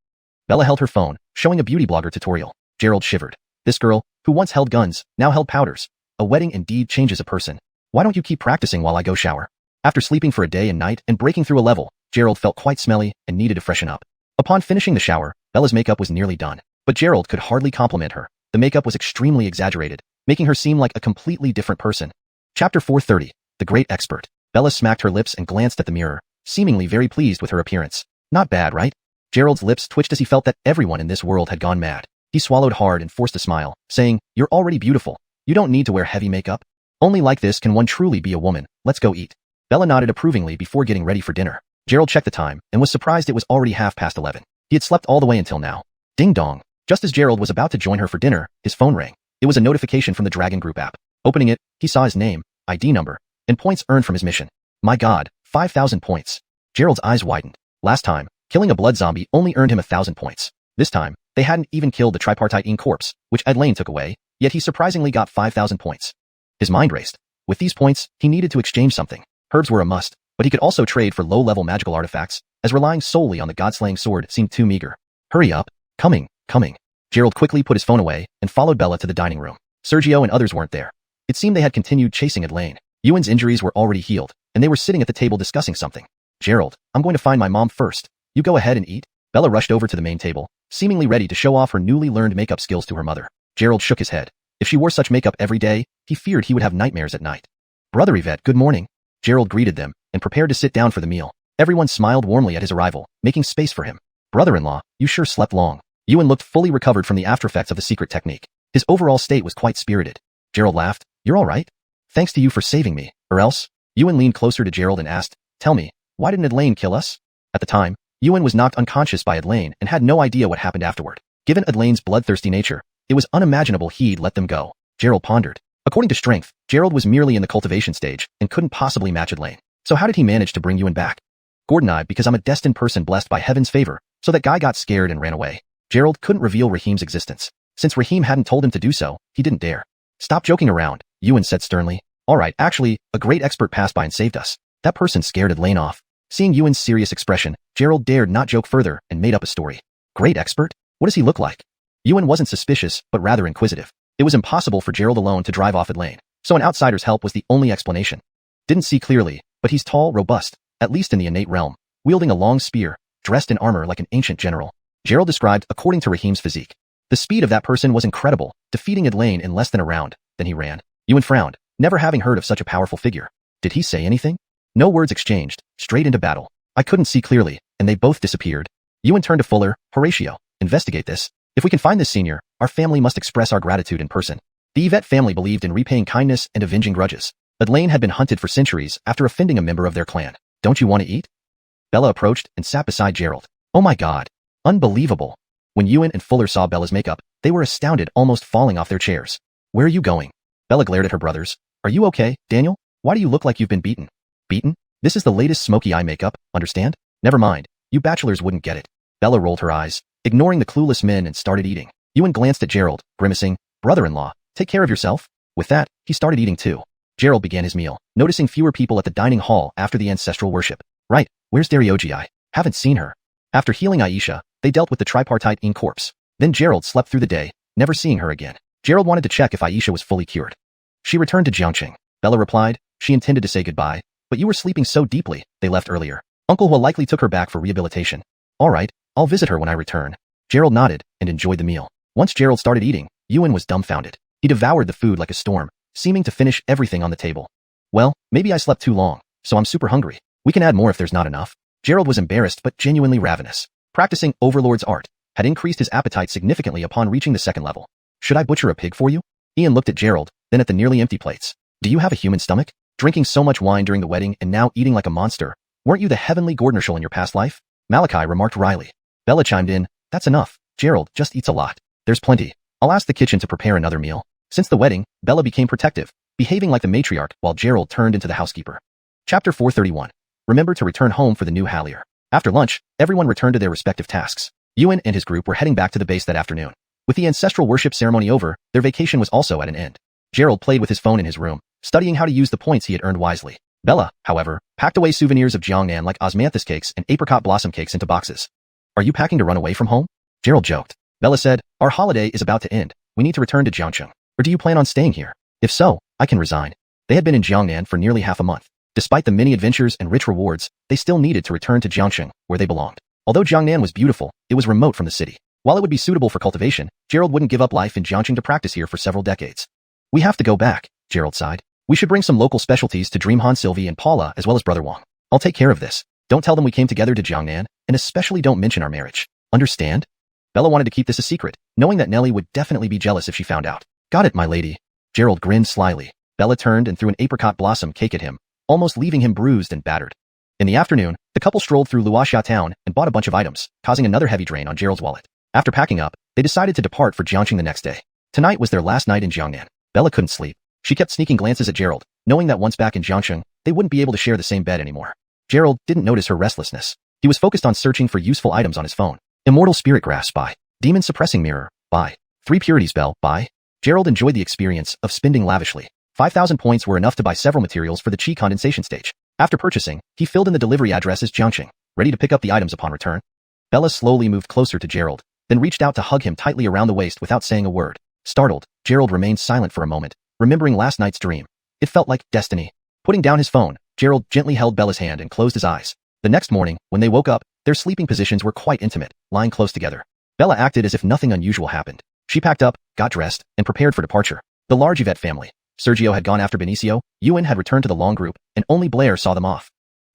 Bella held her phone, showing a beauty blogger tutorial. Gerald shivered. This girl, who once held guns, now held powders. A wedding indeed changes a person. Why don't you keep practicing while I go shower? After sleeping for a day and night and breaking through a level, Gerald felt quite smelly and needed to freshen up. Upon finishing the shower, Bella's makeup was nearly done, but Gerald could hardly compliment her. The makeup was extremely exaggerated, making her seem like a completely different person. Chapter 430, The Great Expert. Bella smacked her lips and glanced at the mirror, seemingly very pleased with her appearance. Not bad, right? Gerald's lips twitched as he felt that everyone in this world had gone mad. He swallowed hard and forced a smile, saying, You're already beautiful. You don't need to wear heavy makeup. Only like this can one truly be a woman. Let's go eat. Bella nodded approvingly before getting ready for dinner. Gerald checked the time and was surprised it was already 11:30. He had slept all the way until now. Ding dong. Just as Gerald was about to join her for dinner, his phone rang. It was a notification from the Dragon Group app. Opening it, he saw his name, ID number, and points earned from his mission. My god, 5,000 points. Gerald's eyes widened. Last time, killing a blood zombie only earned him 1,000 points. This time, they hadn't even killed the tripartite corpse, which Elaine took away, yet he surprisingly got 5,000 points. His mind raced. With these points, he needed to exchange something. Herbs were a must, but he could also trade for low-level magical artifacts, as relying solely on the god-slaying sword seemed too meager. Hurry up. Coming. Gerald quickly put his phone away and followed Bella to the dining room. Sergio and others weren't there. It seemed they had continued chasing Elaine. Yuan's injuries were already healed, and they were sitting at the table discussing something. Gerald, I'm going to find my mom first. You go ahead and eat. Bella rushed over to the main table, seemingly ready to show off her newly learned makeup skills to her mother. Gerald shook his head. If she wore such makeup every day, he feared he would have nightmares at night. Brother Yvette, good morning. Gerald greeted them and prepared to sit down for the meal. Everyone smiled warmly at his arrival, making space for him. Brother-in-law, you sure slept long. Yuan looked fully recovered from the aftereffects of the secret technique. His overall state was quite spirited. Gerald laughed. You're all right? Thanks to you for saving me, or else? Yuan leaned closer to Gerald and asked, tell me, why didn't Elaine kill us? At the time, Yuan was knocked unconscious by Elaine and had no idea what happened afterward. Given Elaine's bloodthirsty nature, it was unimaginable he'd let them go. Gerald pondered. According to strength, Gerald was merely in the cultivation stage and couldn't possibly match Elaine. So how did he manage to bring Yuan back? Gordon, because I'm a destined person blessed by heaven's favor, so that guy got scared and ran away. Gerald couldn't reveal Raheem's existence. Since Raheem hadn't told him to do so, he didn't dare. Stop joking around, Yuan said sternly. All right, actually, a great expert passed by and saved us. That person scared Elaine off. Seeing Yuan's serious expression, Gerald dared not joke further and made up a story. Great expert? What does he look like? Yuan wasn't suspicious, but rather inquisitive. It was impossible for Gerald alone to drive off Elaine, so an outsider's help was the only explanation. Didn't see clearly, but he's tall, robust, at least in the innate realm, wielding a long spear, dressed in armor like an ancient general. Gerald described according to Raheem's physique. The speed of that person was incredible, defeating Elaine in less than a round. Then he ran. Yuan frowned, never having heard of such a powerful figure. Did he say anything? No words exchanged, straight into battle. I couldn't see clearly, and they both disappeared. Yuan turned to Fuller. Horatio, investigate this. If we can find this senior, our family must express our gratitude in person. The Yvette family believed in repaying kindness and avenging grudges. Elaine had been hunted for centuries after offending a member of their clan. Don't you want to eat? Bella approached and sat beside Gerald. Oh my god. Unbelievable. When Yuan and Fuller saw Bella's makeup, they were astounded, almost falling off their chairs. Where are you going? Bella glared at her brothers. Are you okay, Daniel? Why do you look like you've been beaten? Beaten? This is the latest smoky eye makeup, understand? Never mind. You bachelors wouldn't get it. Bella rolled her eyes, ignoring the clueless men, and started eating. Yuan glanced at Gerald, grimacing. Brother-in-law, take care of yourself. With that, he started eating too. Gerald began his meal, noticing fewer people at the dining hall after the ancestral worship. Right, where's Dariogi? Haven't seen her. After healing Aisha, they dealt with the tripartite corpse. Then Gerald slept through the day, never seeing her again. Gerald wanted to check if Aisha was fully cured. She returned to Jiangqing. Bella replied, she intended to say goodbye, but you were sleeping so deeply, they left earlier. Uncle Hua likely took her back for rehabilitation. All right, I'll visit her when I return. Gerald nodded and enjoyed the meal. Once Gerald started eating, Yuan was dumbfounded. He devoured the food like a storm, seeming to finish everything on the table. Well, maybe I slept too long, so I'm super hungry. We can add more if there's not enough. Gerald was embarrassed but genuinely ravenous. Practicing Overlord's art had increased his appetite significantly upon reaching the second level. Should I butcher a pig for you? Ian looked at Gerald, then at the nearly empty plates. Do you have a human stomach? Drinking so much wine during the wedding and now eating like a monster. Weren't you the heavenly Gordnershall in your past life? Malachi remarked wryly. Bella chimed in, that's enough. Gerald just eats a lot. There's plenty. I'll ask the kitchen to prepare another meal. Since the wedding, Bella became protective, behaving like the matriarch while Gerald turned into the housekeeper. Chapter 431. Remember to return home for the new Hallier. After lunch, everyone returned to their respective tasks. Yuan and his group were heading back to the base that afternoon. With the ancestral worship ceremony over, their vacation was also at an end. Gerald played with his phone in his room, studying how to use the points he had earned wisely. Bella, however, packed away souvenirs of Jiangnan like osmanthus cakes and apricot blossom cakes into boxes. Are you packing to run away from home? Gerald joked. Bella said, our holiday is about to end. We need to return to Jiangqing. Or do you plan on staying here? If so, I can resign. They had been in Jiangnan for nearly half a month. Despite the many adventures and rich rewards, they still needed to return to Jiangqing, where they belonged. Although Jiangnan was beautiful, it was remote from the city. While it would be suitable for cultivation, Gerald wouldn't give up life in Jiangqing to practice here for several decades. We have to go back, Gerald sighed. We should bring some local specialties to Dreamhan, Sylvie, and Paula, as well as Brother Wang. I'll take care of this. Don't tell them we came together to Jiangnan, and especially don't mention our marriage. Understand? Bella wanted to keep this a secret, knowing that Nellie would definitely be jealous if she found out. Got it, my lady. Gerald grinned slyly. Bella turned and threw an apricot blossom cake at him, almost leaving him bruised and battered. In the afternoon, the couple strolled through Luoxia town and bought a bunch of items, causing another heavy drain on Gerald's wallet. After packing up, they decided to depart for Jiangxing the next day. Tonight was their last night in Jiangnan. Bella couldn't sleep. She kept sneaking glances at Gerald, knowing that once back in Jiangxing, they wouldn't be able to share the same bed anymore. Gerald didn't notice her restlessness. He was focused on searching for useful items on his phone. Immortal Spirit Grasp by Demon Suppressing Mirror by 3 Purities Bell by Gerald enjoyed the experience of spending lavishly. 5,000 points were enough to buy several materials for the Qi condensation stage. After purchasing, he filled in the delivery address as Jiangxing, ready to pick up the items upon return. Bella slowly moved closer to Gerald, then reached out to hug him tightly around the waist without saying a word. Startled, Gerald remained silent for a moment, remembering last night's dream. It felt like destiny. Putting down his phone, Gerald gently held Bella's hand and closed his eyes. The next morning, when they woke up, their sleeping positions were quite intimate, lying close together. Bella acted as if nothing unusual happened. She packed up, got dressed, and prepared for departure. The large Yvette family. Sergio had gone after Benicio, Ewan had returned to the long group, and only Blair saw them off.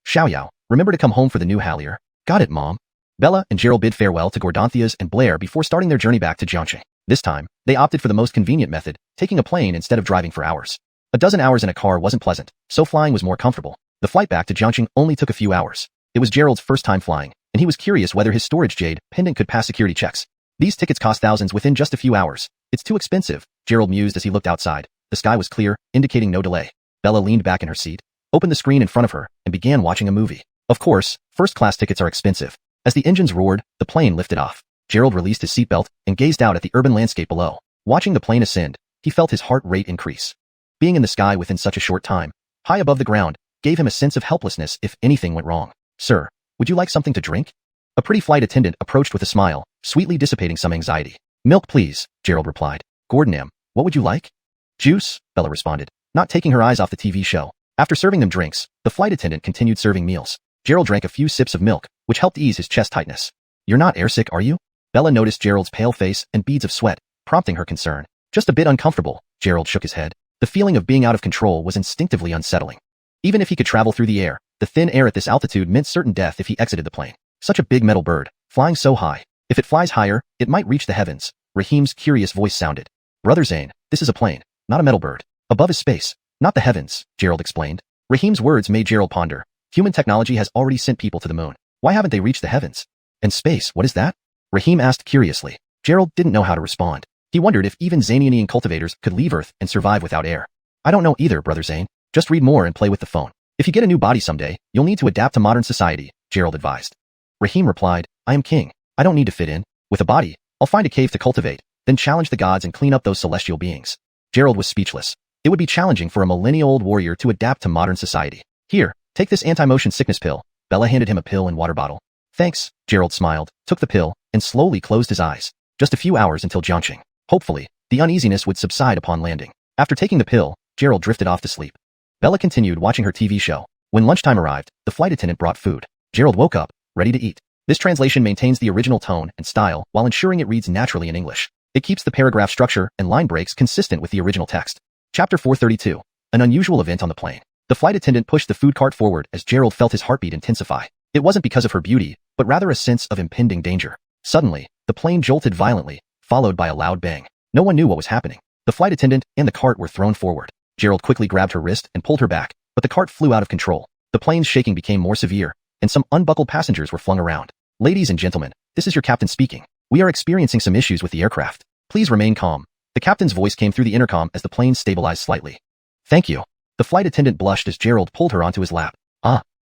Xiao, remember to come home for the new Hallier. Got it, Mom. Bella and Gerald bid farewell to Gordanthia's and Blair before starting their journey back to Jiangxing. This time, they opted for the most convenient method, taking a plane instead of driving for hours. A dozen hours in a car wasn't pleasant, so flying was more comfortable. The flight back to Jiangxing only took a few hours. It was Gerald's first time flying, and he was curious whether his storage jade pendant could pass security checks. These tickets cost thousands within just a few hours. It's too expensive, Gerald mused as he looked outside. The sky was clear, indicating no delay. Bella leaned back in her seat, opened the screen in front of her, and began watching a movie. Of course, first-class tickets are expensive. As the engines roared, the plane lifted off. Gerald released his seatbelt and gazed out at the urban landscape below. Watching the plane ascend, he felt his heart rate increase. Being in the sky within such a short time, high above the ground, gave him a sense of helplessness if anything went wrong. Sir, would you like something to drink? A pretty flight attendant approached with a smile, sweetly dissipating some anxiety. Milk please, Gerald replied. Gordon M., what would you like? Juice, Bella responded, not taking her eyes off the TV show. After serving them drinks, the flight attendant continued serving meals. Gerald drank a few sips of milk, which helped ease his chest tightness. You're not airsick, are you? Bella noticed Gerald's pale face and beads of sweat, prompting her concern. Just a bit uncomfortable, Gerald shook his head. The feeling of being out of control was instinctively unsettling. Even if he could travel through the air, the thin air at this altitude meant certain death if he exited the plane. Such a big metal bird, flying so high. If it flies higher, it might reach the heavens. Rahim's curious voice sounded. Brother Zane, this is a plane, not a metal bird. Above is space, not the heavens, Gerald explained. Rahim's words made Gerald ponder. Human technology has already sent people to the moon. Why haven't they reached the heavens? And space, what is that? Rahim asked curiously. Gerald didn't know how to respond. He wondered if even Zanian cultivators could leave Earth and survive without air. I don't know either, Brother Zane. Just read more and play with the phone. If you get a new body someday, you'll need to adapt to modern society, Gerald advised. Rahim replied, I am king. I don't need to fit in. With a body, I'll find a cave to cultivate, then challenge the gods and clean up those celestial beings. Gerald was speechless. It would be challenging for a millennial-old warrior to adapt to modern society. Here, take this anti-motion sickness pill. Bella handed him a pill and water bottle. Thanks, Gerald smiled, took the pill, and slowly closed his eyes. Just a few hours until Jiangxing. Hopefully, the uneasiness would subside upon landing. After taking the pill, Gerald drifted off to sleep. Bella continued watching her TV show. When lunchtime arrived, the flight attendant brought food. Gerald woke up, ready to eat. This translation maintains the original tone and style while ensuring it reads naturally in English. It keeps the paragraph structure and line breaks consistent with the original text. Chapter 432. An unusual event on the plane. The flight attendant pushed the food cart forward as Gerald felt his heartbeat intensify. It wasn't because of her beauty, but rather a sense of impending danger. Suddenly, the plane jolted violently, followed by a loud bang. No one knew what was happening. The flight attendant and the cart were thrown forward. Gerald quickly grabbed her wrist and pulled her back, but the cart flew out of control. The plane's shaking became more severe, and some unbuckled passengers were flung around. Ladies and gentlemen, this is your captain speaking. We are experiencing some issues with the aircraft. Please remain calm. The captain's voice came through the intercom as the plane stabilized slightly. Thank you. The flight attendant blushed as Gerald pulled her onto his lap.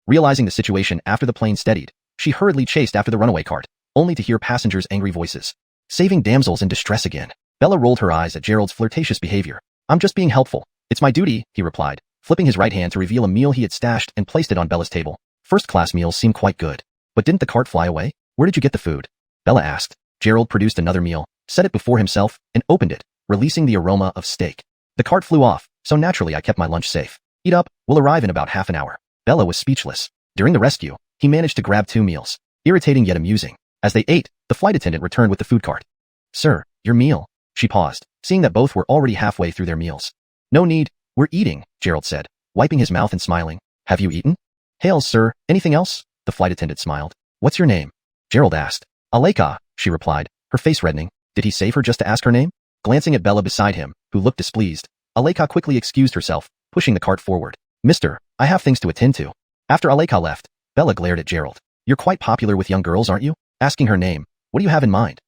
Realizing the situation after the plane steadied, she hurriedly chased after the runaway cart, only to hear passengers' angry voices. Saving damsels in distress again. Bella rolled her eyes at Gerald's flirtatious behavior. I'm just being helpful. It's my duty, he replied, flipping his right hand to reveal a meal he had stashed and placed it on Bella's table. First-class meals seem quite good. But didn't the cart fly away? Where did you get the food? Bella asked. Gerald produced another meal, set it before himself, and opened it, releasing the aroma of steak. The cart flew off, so naturally I kept my lunch safe. Eat up, we'll arrive in about half an hour. Bella was speechless. During the rescue, he managed to grab 2 meals. Irritating yet amusing. As they ate, the flight attendant returned with the food cart. Sir, your meal. She paused, seeing that both were already halfway through their meals. No need, we're eating, Gerald said, wiping his mouth and smiling. Have you eaten? Hails, sir, anything else? The flight attendant smiled. What's your name? Gerald asked. Aleka, she replied, her face reddening. Did he save her just to ask her name? Glancing at Bella beside him, who looked displeased, Aleka quickly excused herself, pushing the cart forward. Mister, I have things to attend to. After Aleka left, Bella glared at Gerald. You're quite popular with young girls, aren't you? Asking her name. What do you have in mind?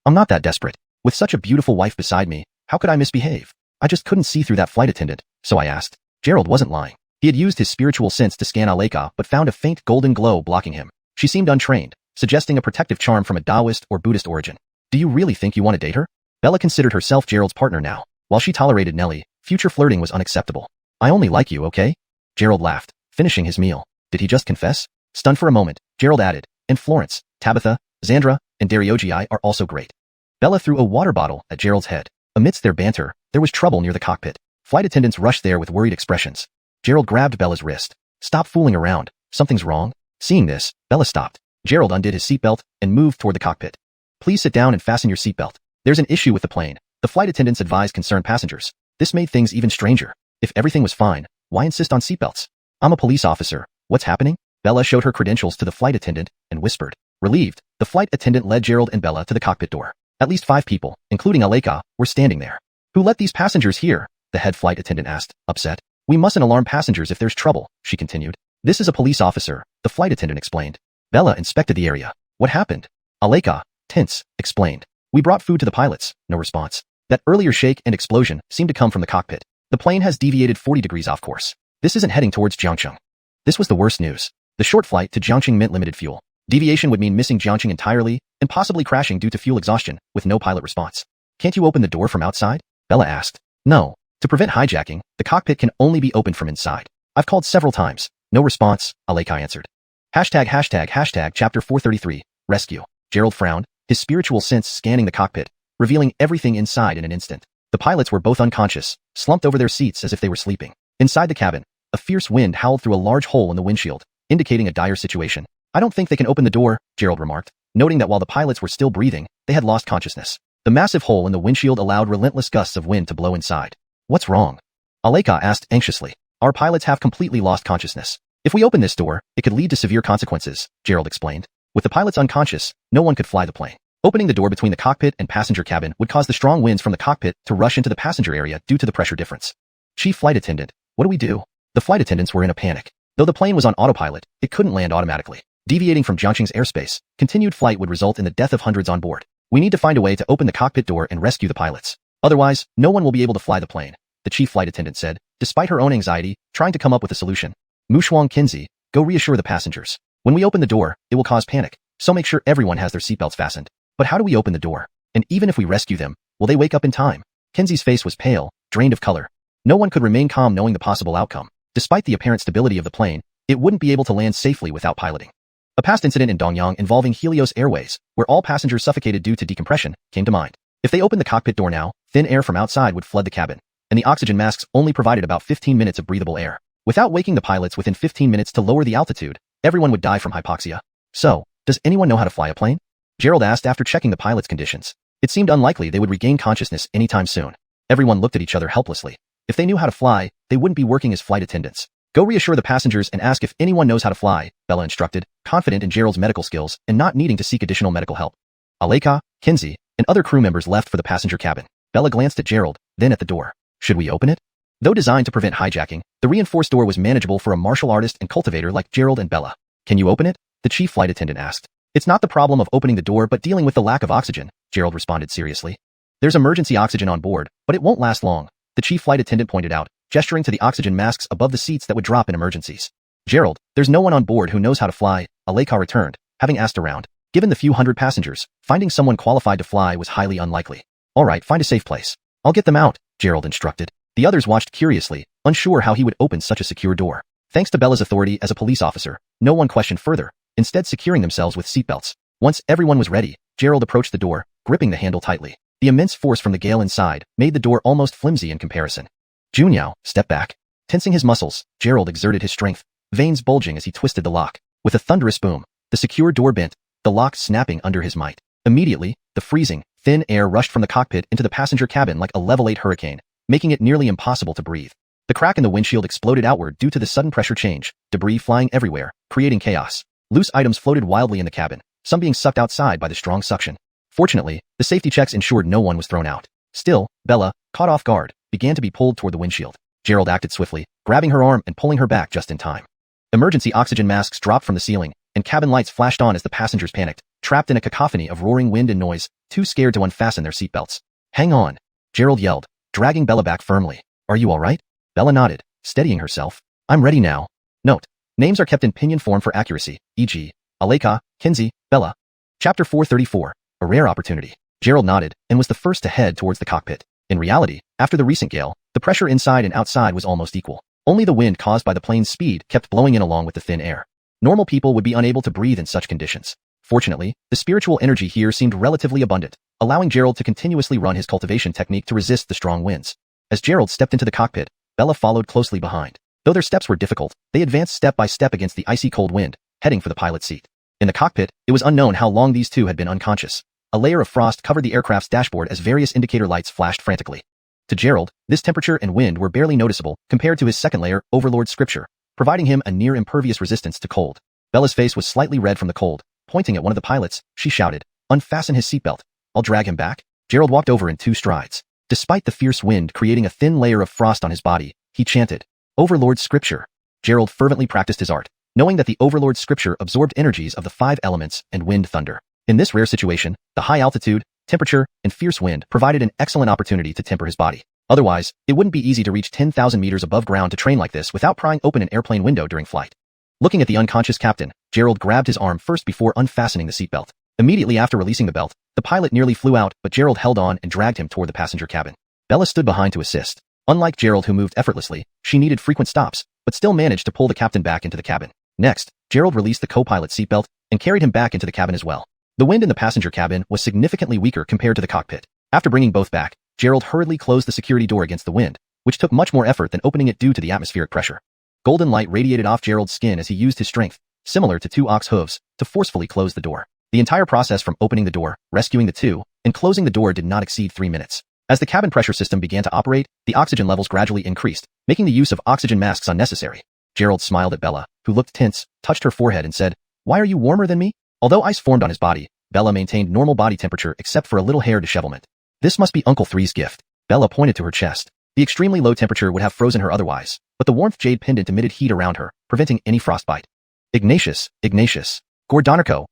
I'm not that desperate. With such a beautiful wife beside me, how could I misbehave? I just couldn't see through that flight attendant, so I asked. Gerald wasn't lying. He had used his spiritual sense to scan Aleka but found a faint golden glow blocking him. She seemed untrained, suggesting a protective charm from a Taoist or Buddhist origin. Do you really think you want to date her? Bella considered herself Gerald's partner now. While she tolerated Nellie, future flirting was unacceptable. I only like you, okay? Gerald laughed, finishing his meal. Did he just confess? Stunned for a moment, Gerald added, and Florence, Tabitha, Xandra, and Dariogi are also great. Bella threw a water bottle at Gerald's head. Amidst their banter, there was trouble near the cockpit. Flight attendants rushed there with worried expressions. Gerald grabbed Bella's wrist. Stop fooling around. Something's wrong. Seeing this, Bella stopped. Gerald undid his seatbelt and moved toward the cockpit. Please sit down and fasten your seatbelt. There's an issue with the plane. The flight attendants advised concerned passengers. This made things even stranger. If everything was fine, why insist on seatbelts? I'm a police officer. What's happening? Bella showed her credentials to the flight attendant and whispered. Relieved, the flight attendant led Gerald and Bella to the cockpit door. At least 5 people, including Aleka, were standing there. Who let these passengers here? The head flight attendant asked, upset. We mustn't alarm passengers if there's trouble, she continued. This is a police officer, the flight attendant explained. Bella inspected the area. What happened? Aleka, tense, explained. We brought food to the pilots. No response. That earlier shake and explosion seemed to come from the cockpit. The plane has deviated 40 degrees off course. This isn't heading towards Jiangcheng. This was the worst news. The short flight to Jiangcheng meant limited fuel. Deviation would mean missing Jiangcheng entirely and possibly crashing due to fuel exhaustion with no pilot response. Can't you open the door from outside? Bella asked. No. To prevent hijacking, the cockpit can only be opened from inside. I've called several times. No response, Aleka answered. Hashtag chapter 433, rescue. Gerald frowned, his spiritual sense scanning the cockpit, revealing everything inside in an instant. The pilots were both unconscious, slumped over their seats as if they were sleeping. Inside the cabin, a fierce wind howled through a large hole in the windshield, indicating a dire situation. I don't think they can open the door, Gerald remarked, noting that while the pilots were still breathing, they had lost consciousness. The massive hole in the windshield allowed relentless gusts of wind to blow inside. What's wrong? Aleka asked anxiously. Our pilots have completely lost consciousness. If we open this door, it could lead to severe consequences, Gerald explained. With the pilots unconscious, no one could fly the plane. Opening the door between the cockpit and passenger cabin would cause the strong winds from the cockpit to rush into the passenger area due to the pressure difference. Chief flight attendant, what do we do? The flight attendants were in a panic. Though the plane was on autopilot, it couldn't land automatically. Deviating from Jiangcheng's airspace, continued flight would result in the death of hundreds on board. We need to find a way to open the cockpit door and rescue the pilots. Otherwise, no one will be able to fly the plane, the chief flight attendant said, despite her own anxiety, trying to come up with a solution. Mushuang Qinzi, go reassure the passengers. When we open the door, it will cause panic, so make sure everyone has their seatbelts fastened. But how do we open the door? And even if we rescue them, will they wake up in time? Qinzi's face was pale, drained of color. No one could remain calm knowing the possible outcome. Despite the apparent stability of the plane, it wouldn't be able to land safely without piloting. A past incident in Dongyang involving Helios Airways, where all passengers suffocated due to decompression, came to mind. If they opened the cockpit door now, thin air from outside would flood the cabin, and the oxygen masks only provided about 15 minutes of breathable air. Without waking the pilots within 15 minutes to lower the altitude, everyone would die from hypoxia. So, does anyone know how to fly a plane? Gerald asked after checking the pilot's conditions. It seemed unlikely they would regain consciousness anytime soon. Everyone looked at each other helplessly. If they knew how to fly, they wouldn't be working as flight attendants. Go reassure the passengers and ask if anyone knows how to fly, Bella instructed, confident in Gerald's medical skills and not needing to seek additional medical help. Aleka, Qinzi, and other crew members left for the passenger cabin. Bella glanced at Gerald, then at the door. Should we open it? Though designed to prevent hijacking, the reinforced door was manageable for a martial artist and cultivator like Gerald and Bella. Can you open it? The chief flight attendant asked. It's not the problem of opening the door but dealing with the lack of oxygen, Gerald responded seriously. There's emergency oxygen on board, but it won't last long, the chief flight attendant pointed out, gesturing to the oxygen masks above the seats that would drop in emergencies. Gerald, there's no one on board who knows how to fly, Aleka returned, having asked around. Given the few hundred passengers, finding someone qualified to fly was highly unlikely. All right, find a safe place. I'll get them out, Gerald instructed. The others watched curiously, unsure how he would open such a secure door. Thanks to Bella's authority as a police officer, no one questioned further, instead securing themselves with seatbelts. Once everyone was ready, Gerald approached the door, gripping the handle tightly. The immense force from the gale inside made the door almost flimsy in comparison. Junyao, step back. Tensing his muscles, Gerald exerted his strength, veins bulging as he twisted the lock. With a thunderous boom, the secure door bent, the lock snapping under his might. Immediately, the freezing, thin air rushed from the cockpit into the passenger cabin like a level 8 hurricane, making it nearly impossible to breathe. The crack in the windshield exploded outward due to the sudden pressure change, debris flying everywhere, creating chaos. Loose items floated wildly in the cabin, some being sucked outside by the strong suction. Fortunately, the safety checks ensured no one was thrown out. Still, Bella, caught off guard, began to be pulled toward the windshield. Gerald acted swiftly, grabbing her arm and pulling her back just in time. Emergency oxygen masks dropped from the ceiling, and cabin lights flashed on as the passengers panicked, trapped in a cacophony of roaring wind and noise, too scared to unfasten their seatbelts. Hang on, Gerald yelled, dragging Bella back firmly. Are you all right? Bella nodded, steadying herself. I'm ready now. Note: names are kept in pinyin form for accuracy, e.g., Aleka, Kinsey, Bella. Chapter 434, a rare opportunity. Gerald nodded and was the first to head towards the cockpit. In reality, after the recent gale, the pressure inside and outside was almost equal. Only the wind caused by the plane's speed kept blowing in along with the thin air. Normal people would be unable to breathe in such conditions. Fortunately, the spiritual energy here seemed relatively abundant, allowing Gerald to continuously run his cultivation technique to resist the strong winds. As Gerald stepped into the cockpit, Bella followed closely behind. Though their steps were difficult, they advanced step by step against the icy cold wind, heading for the pilot's seat. In the cockpit, it was unknown how long these two had been unconscious. A layer of frost covered the aircraft's dashboard as various indicator lights flashed frantically. To Gerald, this temperature and wind were barely noticeable compared to his second layer, Overlord scripture, providing him a near-impervious resistance to cold. Bella's face was slightly red from the cold. Pointing at one of the pilots, she shouted, "Unfasten his seatbelt. I'll drag him back." Gerald walked over in 2 strides. Despite the fierce wind creating a thin layer of frost on his body, he chanted, "Overlord scripture." Gerald fervently practiced his art, knowing that the Overlord scripture absorbed energies of the 5 elements and wind thunder. In this rare situation, the high altitude, temperature, and fierce wind provided an excellent opportunity to temper his body. Otherwise, it wouldn't be easy to reach 10,000 meters above ground to train like this without prying open an airplane window during flight. Looking at the unconscious captain, Gerald grabbed his arm first before unfastening the seatbelt. Immediately after releasing the belt, the pilot nearly flew out, but Gerald held on and dragged him toward the passenger cabin. Bella stood behind to assist. Unlike Gerald, who moved effortlessly, she needed frequent stops, but still managed to pull the captain back into the cabin. Next, Gerald released the co-pilot's seatbelt and carried him back into the cabin as well. The wind in the passenger cabin was significantly weaker compared to the cockpit. After bringing both back, Gerald hurriedly closed the security door against the wind, which took much more effort than opening it due to the atmospheric pressure. Golden light radiated off Gerald's skin as he used his strength, similar to 2 ox hooves, to forcefully close the door. The entire process from opening the door, rescuing the 2, and closing the door did not exceed 3 minutes. As the cabin pressure system began to operate, the oxygen levels gradually increased, making the use of oxygen masks unnecessary. Gerald smiled at Bella, who looked tense, touched her forehead and said, "Why are you warmer than me?" Although ice formed on his body, Bella maintained normal body temperature except for a little hair dishevelment. "This must be Uncle Three's gift." Bella pointed to her chest. The extremely low temperature would have frozen her otherwise, but the warmth jade pendant emitted heat around her, preventing any frostbite. Ignatius, Gordonarco.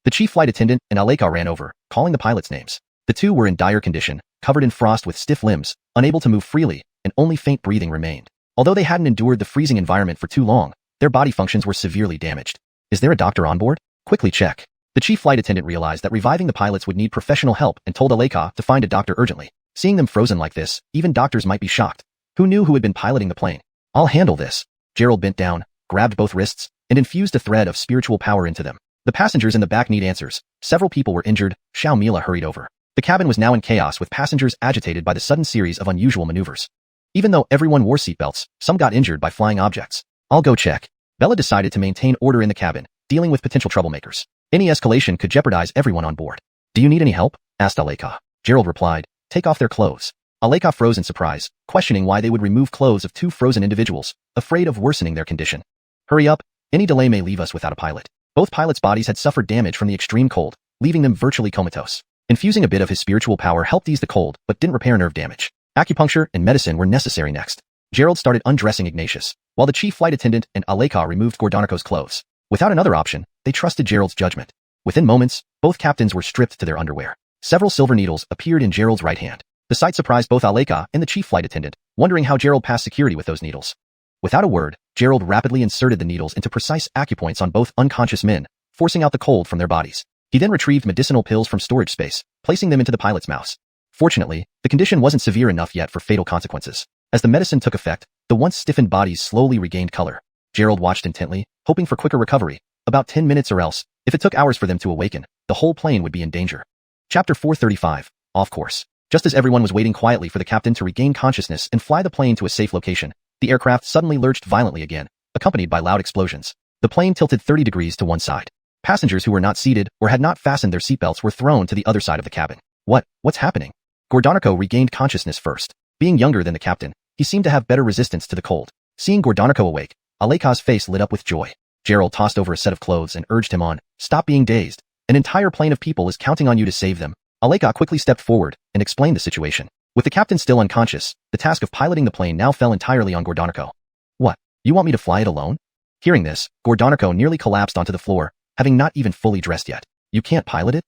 The chief flight attendant and Aleka ran over, calling the pilots' names. The 2 were in dire condition, covered in frost with stiff limbs, unable to move freely, and only faint breathing remained. Although they hadn't endured the freezing environment for too long, their body functions were severely damaged. "Is there a doctor on board? Quickly check." The chief flight attendant realized that reviving the pilots would need professional help and told Aleka to find a doctor urgently. Seeing them frozen like this, even doctors might be shocked. Who knew who had been piloting the plane? "I'll handle this." Gerald bent down, grabbed both wrists, and infused a thread of spiritual power into them. The passengers in the back need answers. Several people were injured. Xiao Mila hurried over. The cabin was now in chaos with passengers agitated by the sudden series of unusual maneuvers. Even though everyone wore seatbelts, some got injured by flying objects. "I'll go check." Bella decided to maintain order in the cabin, dealing with potential troublemakers. Any escalation could jeopardize everyone on board. "Do you need any help?" asked Aleka. Gerald replied, "Take off their clothes." Aleka froze in surprise, questioning why they would remove clothes of 2 frozen individuals, afraid of worsening their condition. "Hurry up, any delay may leave us without a pilot." Both pilots' bodies had suffered damage from the extreme cold, leaving them virtually comatose. Infusing a bit of his spiritual power helped ease the cold, but didn't repair nerve damage. Acupuncture and medicine were necessary next. Gerald started undressing Ignatius, while the chief flight attendant and Aleka removed Gordonarco's clothes. Without another option, they trusted Gerald's judgment. Within moments, both captains were stripped to their underwear. Several silver needles appeared in Gerald's right hand. The sight surprised both Aleka and the chief flight attendant, wondering how Gerald passed security with those needles. Without a word, Gerald rapidly inserted the needles into precise acupoints on both unconscious men, forcing out the cold from their bodies. He then retrieved medicinal pills from storage space, placing them into the pilot's mouths. Fortunately, the condition wasn't severe enough yet for fatal consequences. As the medicine took effect, the once stiffened bodies slowly regained color. Gerald watched intently, hoping for quicker recovery. About 10 minutes or else, if it took hours for them to awaken, the whole plane would be in danger. Chapter 435, Off Course. Just as everyone was waiting quietly for the captain to regain consciousness and fly the plane to a safe location, the aircraft suddenly lurched violently again, accompanied by loud explosions. The plane tilted 30 degrees to one side. Passengers who were not seated or had not fastened their seatbelts were thrown to the other side of the cabin. What's happening? Gordonarco regained consciousness first. Being younger than the captain, he seemed to have better resistance to the cold. Seeing Gordonarco awake, Aleka's face lit up with joy. Gerald tossed over a set of clothes and urged him on. "Stop being dazed. An entire plane of people is counting on you to save them." Aleka quickly stepped forward and explained the situation. With the captain still unconscious, the task of piloting the plane now fell entirely on Gordonarco. "What? You want me to fly it alone?" Hearing this, Gordonico nearly collapsed onto the floor, having not even fully dressed yet. You can't pilot it?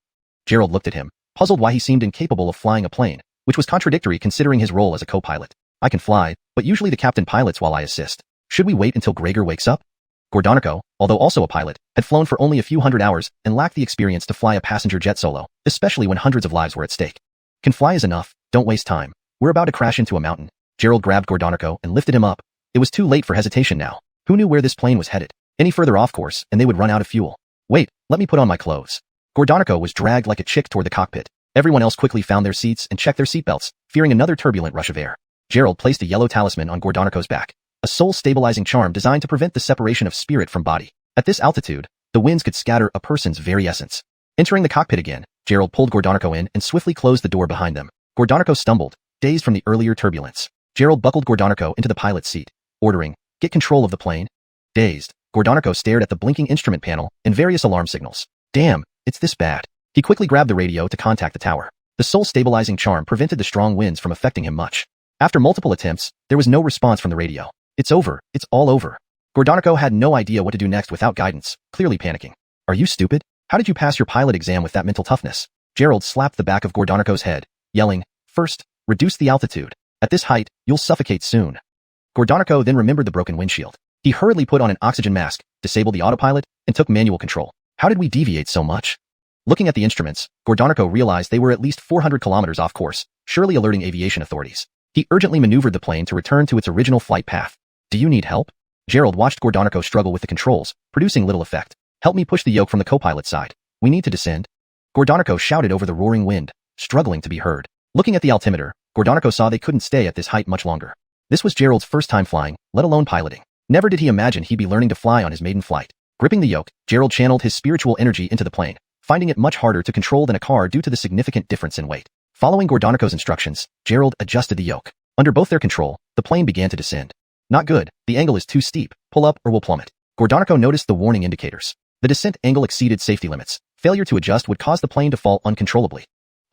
Gerald looked at him, puzzled why he seemed incapable of flying a plane, which was contradictory considering his role as a co-pilot. I can fly, but usually the captain pilots while I assist. Should we wait until Gregor wakes up? Gordonico, although also a pilot, had flown for only a few hundred hours and lacked the experience to fly a passenger jet solo, especially when hundreds of lives were at stake. Can fly is enough, don't waste time. We're about to crash into a mountain. Gerald grabbed Gordonico and lifted him up. It was too late for hesitation now. Who knew where this plane was headed? Any further off course, and they would run out of fuel. Wait, let me put on my clothes. Gordonico was dragged like a chick toward the cockpit. Everyone else quickly found their seats and checked their seatbelts, fearing another turbulent rush of air. Gerald placed a yellow talisman on Gordonico's back, a soul-stabilizing charm designed to prevent the separation of spirit from body. At this altitude, the winds could scatter a person's very essence. Entering the cockpit again, Gerald pulled Gordonico in and swiftly closed the door behind them. Gordonico stumbled, dazed from the earlier turbulence. Gerald buckled Gordonico into the pilot's seat, ordering, "Get control of the plane." Dazed, Gordonico stared at the blinking instrument panel and various alarm signals. Damn, it's this bad. He quickly grabbed the radio to contact the tower. The soul-stabilizing charm prevented the strong winds from affecting him much. After multiple attempts, there was no response from the radio. It's over, it's all over. Gordonico had no idea what to do next without guidance, clearly panicking. Are you stupid? How did you pass your pilot exam with that mental toughness? Gerald slapped the back of Gordonico's head, yelling, "First, reduce the altitude. At this height, you'll suffocate soon." Gordonico then remembered the broken windshield. He hurriedly put on an oxygen mask, disabled the autopilot, and took manual control. How did we deviate so much? Looking at the instruments, Gordonico realized they were at least 400 kilometers off course, surely alerting aviation authorities. He urgently maneuvered the plane to return to its original flight path. Do you need help? Gerald watched Gordonico struggle with the controls, producing little effect. Help me push the yoke from the co-pilot's side. We need to descend. Gordonico shouted over the roaring wind, struggling to be heard. Looking at the altimeter, Gordonico saw they couldn't stay at this height much longer. This was Gerald's first time flying, let alone piloting. Never did he imagine he'd be learning to fly on his maiden flight. Gripping the yoke, Gerald channeled his spiritual energy into the plane, finding it much harder to control than a car due to the significant difference in weight. Following Gordonico's instructions, Gerald adjusted the yoke. Under both their control, the plane began to descend. Not good, the angle is too steep, pull up or we'll plummet. Gordonico noticed the warning indicators. The descent angle exceeded safety limits. Failure to adjust would cause the plane to fall uncontrollably.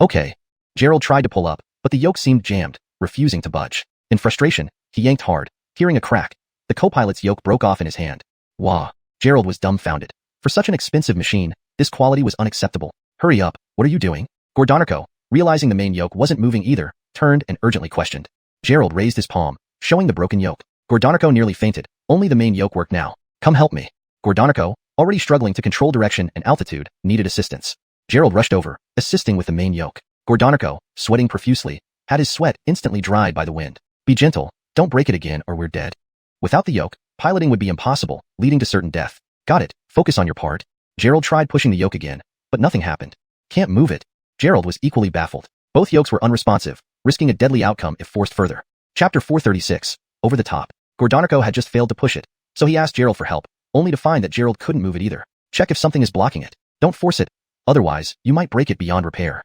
Okay. Gerald tried to pull up, but the yoke seemed jammed, refusing to budge. In frustration, he yanked hard, hearing a crack. The co-pilot's yoke broke off in his hand. Wah! Gerald was dumbfounded. For such an expensive machine, this quality was unacceptable. Hurry up, what are you doing? Gordonico, realizing the main yoke wasn't moving either, turned and urgently questioned. Gerald raised his palm, showing the broken yoke. Gordonico nearly fainted. Only the main yoke worked now. Come help me. Gordonico, already struggling to control direction and altitude, needed assistance. Gerald rushed over, assisting with the main yoke. Gordonico, sweating profusely, had his sweat instantly dried by the wind. Be gentle, don't break it again or we're dead. Without the yoke, piloting would be impossible, leading to certain death. Got it, focus on your part. Gerald tried pushing the yoke again, but nothing happened. Can't move it. Gerald was equally baffled. Both yokes were unresponsive, risking a deadly outcome if forced further. Chapter 436, Over the Top. Gordonico had just failed to push it, so he asked Gerald for help, only to find that Gerald couldn't move it either. Check if something is blocking it. Don't force it. Otherwise, you might break it beyond repair.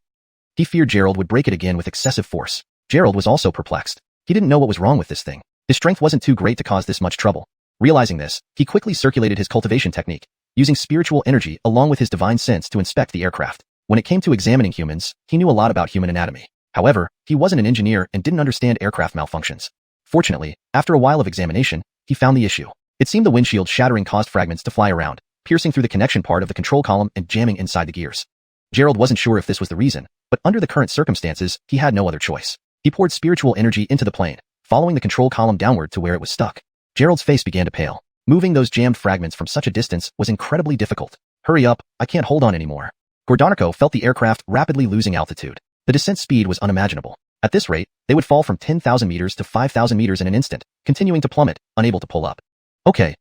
He feared Gerald would break it again with excessive force. Gerald was also perplexed. He didn't know what was wrong with this thing. His strength wasn't too great to cause this much trouble. Realizing this, he quickly circulated his cultivation technique, using spiritual energy along with his divine sense to inspect the aircraft. When it came to examining humans, he knew a lot about human anatomy. However, he wasn't an engineer and didn't understand aircraft malfunctions. Fortunately, after a while of examination, he found the issue. It seemed the windshield shattering caused fragments to fly around, piercing through the connection part of the control column and jamming inside the gears. Gerald wasn't sure if this was the reason, but under the current circumstances, he had no other choice. He poured spiritual energy into the plane, following the control column downward to where it was stuck. Gerald's face began to pale. Moving those jammed fragments from such a distance was incredibly difficult. Hurry up, I can't hold on anymore. Gordonico felt the aircraft rapidly losing altitude. The descent speed was unimaginable. At this rate, they would fall from 10,000 meters to 5,000 meters in an instant, continuing to plummet, unable to pull up. Okay.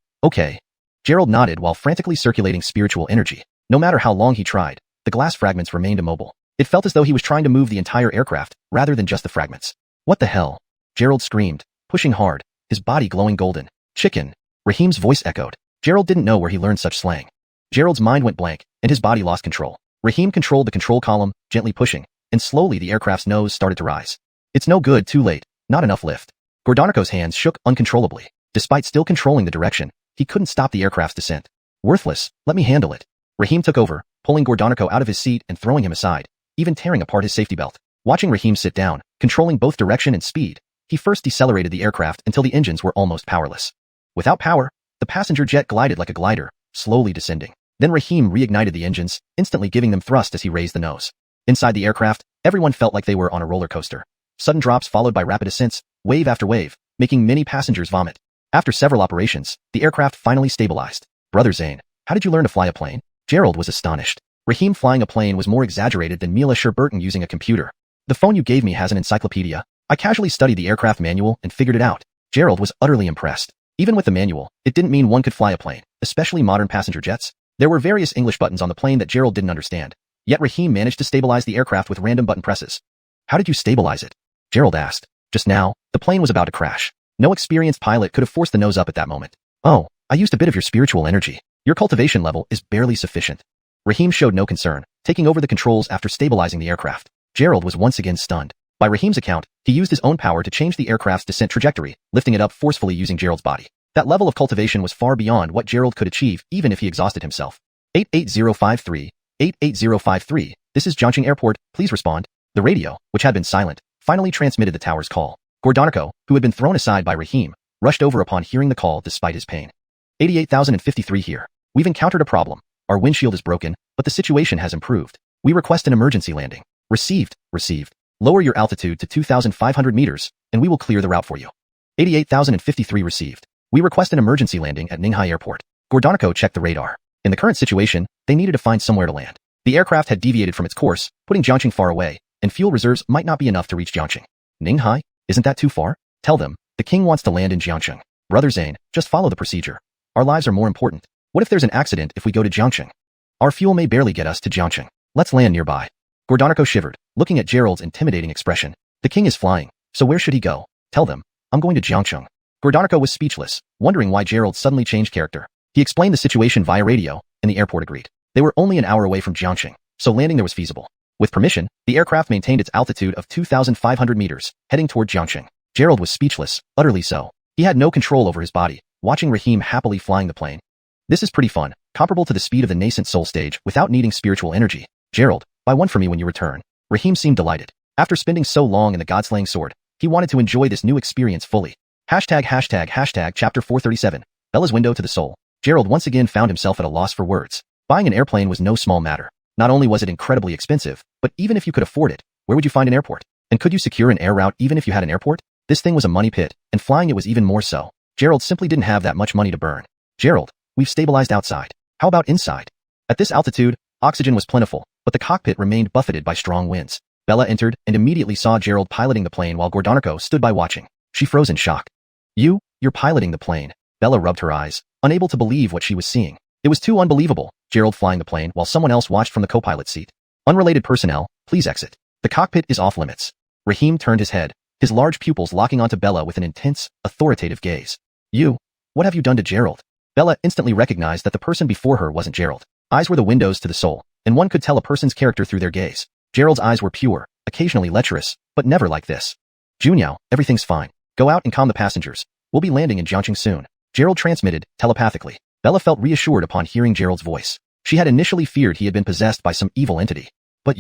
Gerald nodded while frantically circulating spiritual energy. No matter how long he tried, the glass fragments remained immobile. It felt as though he was trying to move the entire aircraft, rather than just the fragments. What the hell? Gerald screamed, pushing hard, his body glowing golden. Chicken. Rahim's voice echoed. Gerald didn't know where he learned such slang. Gerald's mind went blank, and his body lost control. Rahim controlled the control column, gently pushing, and slowly the aircraft's nose started to rise. It's no good, too late, not enough lift. Gordonico's hands shook uncontrollably. Despite still controlling the direction, he couldn't stop the aircraft's descent. Worthless, let me handle it. Rahim took over, pulling Gordonico out of his seat and throwing him aside, even tearing apart his safety belt. Watching Rahim sit down, controlling both direction and speed, he first decelerated the aircraft until the engines were almost powerless. Without power, The passenger jet glided like a glider, slowly descending. Then Rahim reignited the engines, instantly giving them thrust as he raised the nose. Inside the aircraft, everyone felt like they were on a roller coaster. Sudden drops followed by rapid ascents, wave after wave, making many passengers vomit. After several operations, the aircraft finally stabilized. Brother Zane, how did you learn to fly a plane? Gerald was astonished. Rahim flying a plane was more exaggerated than Mila Sherburton using a computer. The phone you gave me has an encyclopedia. I casually studied the aircraft manual and figured it out. Gerald was utterly impressed. Even with the manual, it didn't mean one could fly a plane, especially modern passenger jets. There were various English buttons on the plane that Gerald didn't understand. Yet Rahim managed to stabilize the aircraft with random button presses. How did you stabilize it? Gerald asked. Just now, the plane was about to crash. No experienced pilot could have forced the nose up at that moment. Oh, I used a bit of your spiritual energy. Your cultivation level is barely sufficient. Rahim showed no concern, taking over the controls after stabilizing the aircraft. Gerald was once again stunned. By Rahim's account, he used his own power to change the aircraft's descent trajectory, lifting it up forcefully using Gerald's body. That level of cultivation was far beyond what Gerald could achieve even if he exhausted himself. 88053, 88053, this is Jiangxing Airport, please respond. The radio, which had been silent, finally transmitted the tower's call. Gordonico, who had been thrown aside by Rahim, rushed over upon hearing the call despite his pain. 88,053 here. We've encountered a problem. Our windshield is broken, but the situation has improved. We request an emergency landing. Received. Lower your altitude to 2,500 meters, and we will clear the route for you. 88,053 received. We request an emergency landing at Ninghai Airport. Gordonico checked the radar. In the current situation, they needed to find somewhere to land. The aircraft had deviated from its course, putting Jiangxing far away, and fuel reserves might not be enough to reach Jiangxing. Ninghai? Isn't that too far? Tell them, the king wants to land in Jiangxing. Brother Zane, just follow the procedure. Our lives are more important. What if there's an accident if we go to Jiangxing? Our fuel may barely get us to Jiangxing. Let's land nearby. Gordonico shivered, looking at Gerald's intimidating expression. The king is flying, so where should he go? Tell them, I'm going to Jiangxing. Gordonico was speechless, wondering why Gerald suddenly changed character. He explained the situation via radio, and the airport agreed. They were only an hour away from Jiangxing, so landing there was feasible. With permission, the aircraft maintained its altitude of 2,500 meters, heading toward Jiangxing. Gerald was speechless, utterly so. He had no control over his body, watching Rahim happily flying the plane. This is pretty fun, comparable to the speed of the nascent soul stage without needing spiritual energy. Gerald, buy one for me when you return. Rahim seemed delighted. After spending so long in the God-slaying sword, he wanted to enjoy this new experience fully. Hashtag chapter 437, Bella's window to the soul. Gerald once again found himself at a loss for words. Buying an airplane was no small matter. Not only was it incredibly expensive, but even if you could afford it, where would you find an airport? And could you secure an air route even if you had an airport? This thing was a money pit, and flying it was even more so. Gerald simply didn't have that much money to burn. Gerald, we've stabilized outside. How about inside? At this altitude, oxygen was plentiful, but the cockpit remained buffeted by strong winds. Bella entered and immediately saw Gerald piloting the plane while Gordonico stood by watching. She froze in shock. You're piloting the plane. Bella rubbed her eyes, unable to believe what she was seeing. It was too unbelievable, Gerald flying the plane while someone else watched from the co-pilot seat. Unrelated personnel, please exit. The cockpit is off limits. Rahim turned his head, his large pupils locking onto Bella with an intense, authoritative gaze. What have you done to Gerald? Bella instantly recognized that the person before her wasn't Gerald. Eyes were the windows to the soul, and one could tell a person's character through their gaze. Gerald's eyes were pure, occasionally lecherous, but never like this. Junyao, everything's fine. Go out and calm the passengers. We'll be landing in Jiangxing soon. Gerald transmitted, telepathically. Bella felt reassured upon hearing Gerald's voice. She had initially feared he had been possessed by some evil entity. But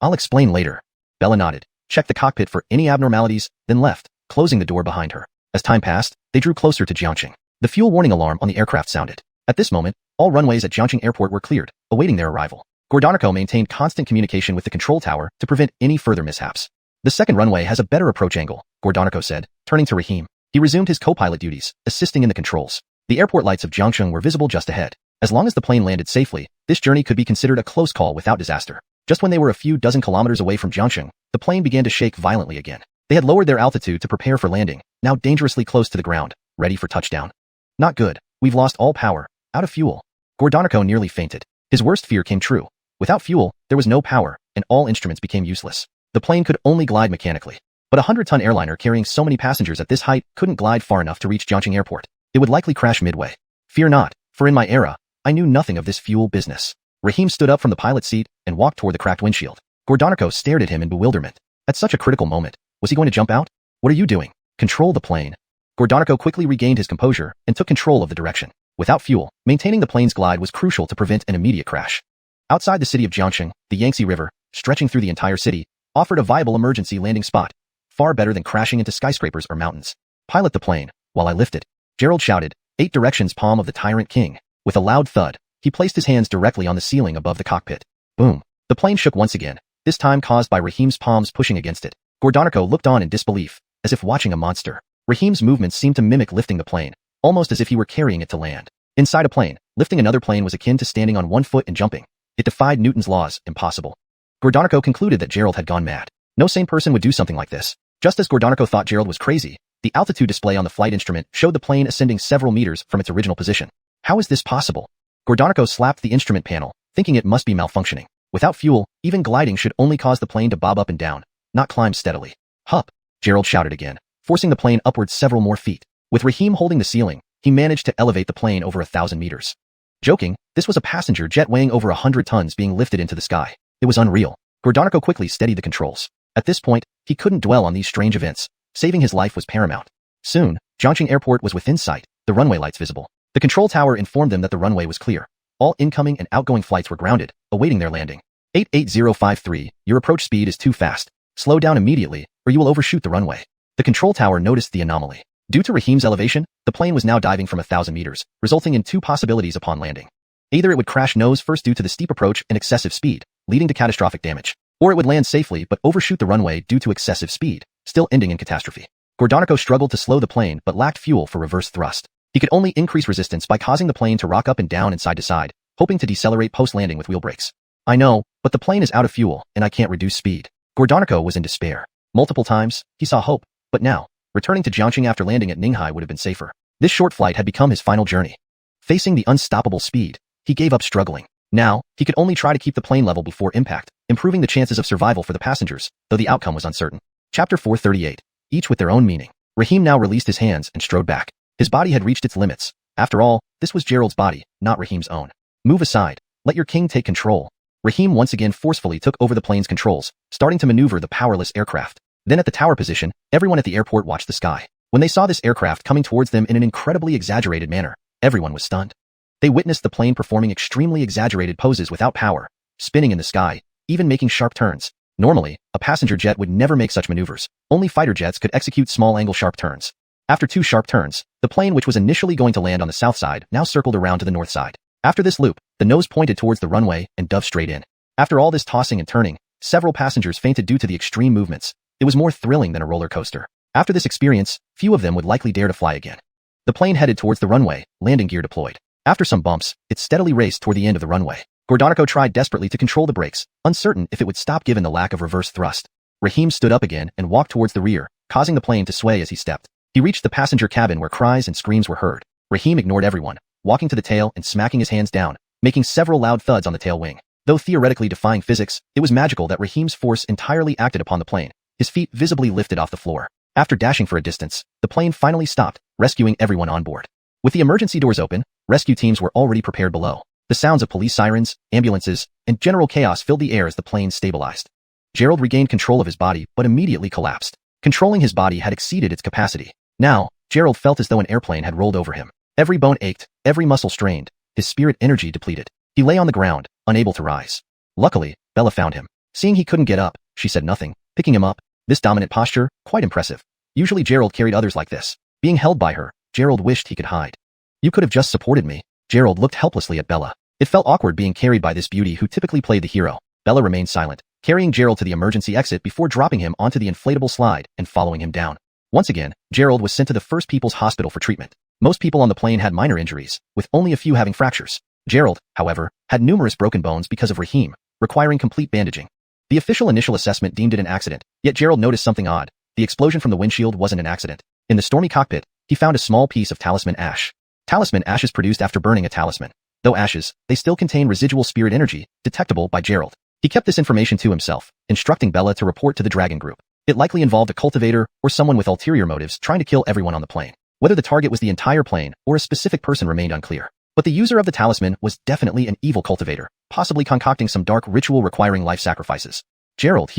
I'll explain later. Bella nodded, checked the cockpit for any abnormalities, then left, closing the door behind her. As time passed, they drew closer to Jiangxing. The fuel warning alarm on the aircraft sounded. At this moment, all runways at Jiangxing Airport were cleared, awaiting their arrival. Gordonico maintained constant communication with the control tower to prevent any further mishaps. The second runway has a better approach angle, Gordonico said, turning to Rahim. He resumed his co-pilot duties, assisting in the controls. The airport lights of Jiangxing were visible just ahead. As long as the plane landed safely, this journey could be considered a close call without disaster. Just when they were a few dozen kilometers away from Jiangxing, the plane began to shake violently again. They had lowered their altitude to prepare for landing, now dangerously close to the ground, ready for touchdown. Not good. We've lost all power. Out of fuel. Gordonico nearly fainted. His worst fear came true. Without fuel, there was no power, and all instruments became useless. The plane could only glide mechanically. But a 100-ton airliner carrying so many passengers at this height couldn't glide far enough to reach Jiangxing Airport. It would likely crash midway. Fear not, for in my era, I knew nothing of this fuel business. Rahim stood up from the pilot's seat and walked toward the cracked windshield. Gordonico stared at him in bewilderment. At such a critical moment, was he going to jump out? What are you doing? Control the plane. Gordonico quickly regained his composure and took control of the direction. Without fuel, maintaining the plane's glide was crucial to prevent an immediate crash. Outside the city of Jiangxing, the Yangtze River, stretching through the entire city, offered a viable emergency landing spot. Far better than crashing into skyscrapers or mountains. Pilot the plane, while I lift it. Gerald shouted, 8 directions palm of the Tyrant King. With a loud thud, he placed his hands directly on the ceiling above the cockpit. Boom. The plane shook once again, this time caused by Raheem's palms pushing against it. Gordonico looked on in disbelief, as if watching a monster. Raheem's movements seemed to mimic lifting the plane, almost as if he were carrying it to land. Inside a plane, lifting another plane was akin to standing on one foot and jumping. It defied Newton's laws, impossible. Gordonico concluded that Gerald had gone mad. No sane person would do something like this. Just as Gordonico thought Gerald was crazy, the altitude display on the flight instrument showed the plane ascending several meters from its original position. How is this possible? Gordonico slapped the instrument panel, thinking it must be malfunctioning. Without fuel, even gliding should only cause the plane to bob up and down, not climb steadily. Hup! Gerald shouted again, forcing the plane upwards several more feet. With Raheem holding the ceiling, he managed to elevate the plane over 1,000 meters. Joking, this was a passenger jet weighing over 100 tons being lifted into the sky. It was unreal. Gordonico quickly steadied the controls. At this point, he couldn't dwell on these strange events. Saving his life was paramount. Soon, Zhangcheng Airport was within sight, the runway lights visible. The control tower informed them that the runway was clear. All incoming and outgoing flights were grounded, awaiting their landing. 88053, your approach speed is too fast. Slow down immediately, or you will overshoot the runway. The control tower noticed the anomaly. Due to Raheem's elevation, the plane was now diving from 1,000 meters, resulting in 2 possibilities upon landing. Either it would crash nose first due to the steep approach and excessive speed, leading to catastrophic damage, or it would land safely but overshoot the runway due to excessive speed, still ending in catastrophe. Gordonico struggled to slow the plane but lacked fuel for reverse thrust. He could only increase resistance by causing the plane to rock up and down and side to side, hoping to decelerate post-landing with wheel brakes. I know, but the plane is out of fuel, and I can't reduce speed. Gordonico was in despair. Multiple times, he saw hope, but now, returning to Jiangxing after landing at Ninghai would have been safer. This short flight had become his final journey. Facing the unstoppable speed, he gave up struggling. Now, he could only try to keep the plane level before impact, improving the chances of survival for the passengers, though the outcome was uncertain. Chapter 438. Each with their own meaning. Raheem now released his hands and strode back. His body had reached its limits. After all, this was Gerald's body, not Raheem's own. Move aside. Let your king take control. Raheem once again forcefully took over the plane's controls, starting to maneuver the powerless aircraft. Then at the tower position, everyone at the airport watched the sky. When they saw this aircraft coming towards them in an incredibly exaggerated manner, everyone was stunned. They witnessed the plane performing extremely exaggerated poses without power, spinning in the sky, even making sharp turns. Normally, a passenger jet would never make such maneuvers. Only fighter jets could execute small-angle sharp turns. After 2 sharp turns, the plane which was initially going to land on the south side now circled around to the north side. After this loop, the nose pointed towards the runway and dove straight in. After all this tossing and turning, several passengers fainted due to the extreme movements. It was more thrilling than a roller coaster. After this experience, few of them would likely dare to fly again. The plane headed towards the runway, landing gear deployed. After some bumps, it steadily raced toward the end of the runway. Gordonico tried desperately to control the brakes, uncertain if it would stop given the lack of reverse thrust. Raheem stood up again and walked towards the rear, causing the plane to sway as he stepped. He reached the passenger cabin where cries and screams were heard. Raheem ignored everyone, walking to the tail and smacking his hands down, making several loud thuds on the tail wing. Though theoretically defying physics, it was magical that Raheem's force entirely acted upon the plane, his feet visibly lifted off the floor. After dashing for a distance, the plane finally stopped, rescuing everyone on board. With the emergency doors open, rescue teams were already prepared below. The sounds of police sirens, ambulances, and general chaos filled the air as the plane stabilized. Gerald regained control of his body but immediately collapsed. Controlling his body had exceeded its capacity. Now, Gerald felt as though an airplane had rolled over him. Every bone ached, every muscle strained, his spirit energy depleted. He lay on the ground, unable to rise. Luckily, Bella found him. Seeing he couldn't get up, she said nothing, picking him up. This dominant posture, quite impressive. Usually Gerald carried others like this. Being held by her, Gerald wished he could hide. You could have just supported me. Gerald looked helplessly at Bella. It felt awkward being carried by this beauty who typically played the hero. Bella remained silent, carrying Gerald to the emergency exit before dropping him onto the inflatable slide and following him down. Once again, Gerald was sent to the First People's Hospital for treatment. Most people on the plane had minor injuries, with only a few having fractures. Gerald, however, had numerous broken bones because of Raheem, requiring complete bandaging. The official initial assessment deemed it an accident, yet Gerald noticed something odd. The explosion from the windshield wasn't an accident. In the stormy cockpit, he found a small piece of talisman ash. Talisman ash is produced after burning a talisman. Though ashes, they still contain residual spirit energy, detectable by Gerald. He kept this information to himself, instructing Bella to report to the Dragon Group. It likely involved a cultivator or someone with ulterior motives trying to kill everyone on the plane. Whether the target was the entire plane or a specific person remained unclear. But the user of the talisman was definitely an evil cultivator, possibly concocting some dark ritual requiring life sacrifices. Gerald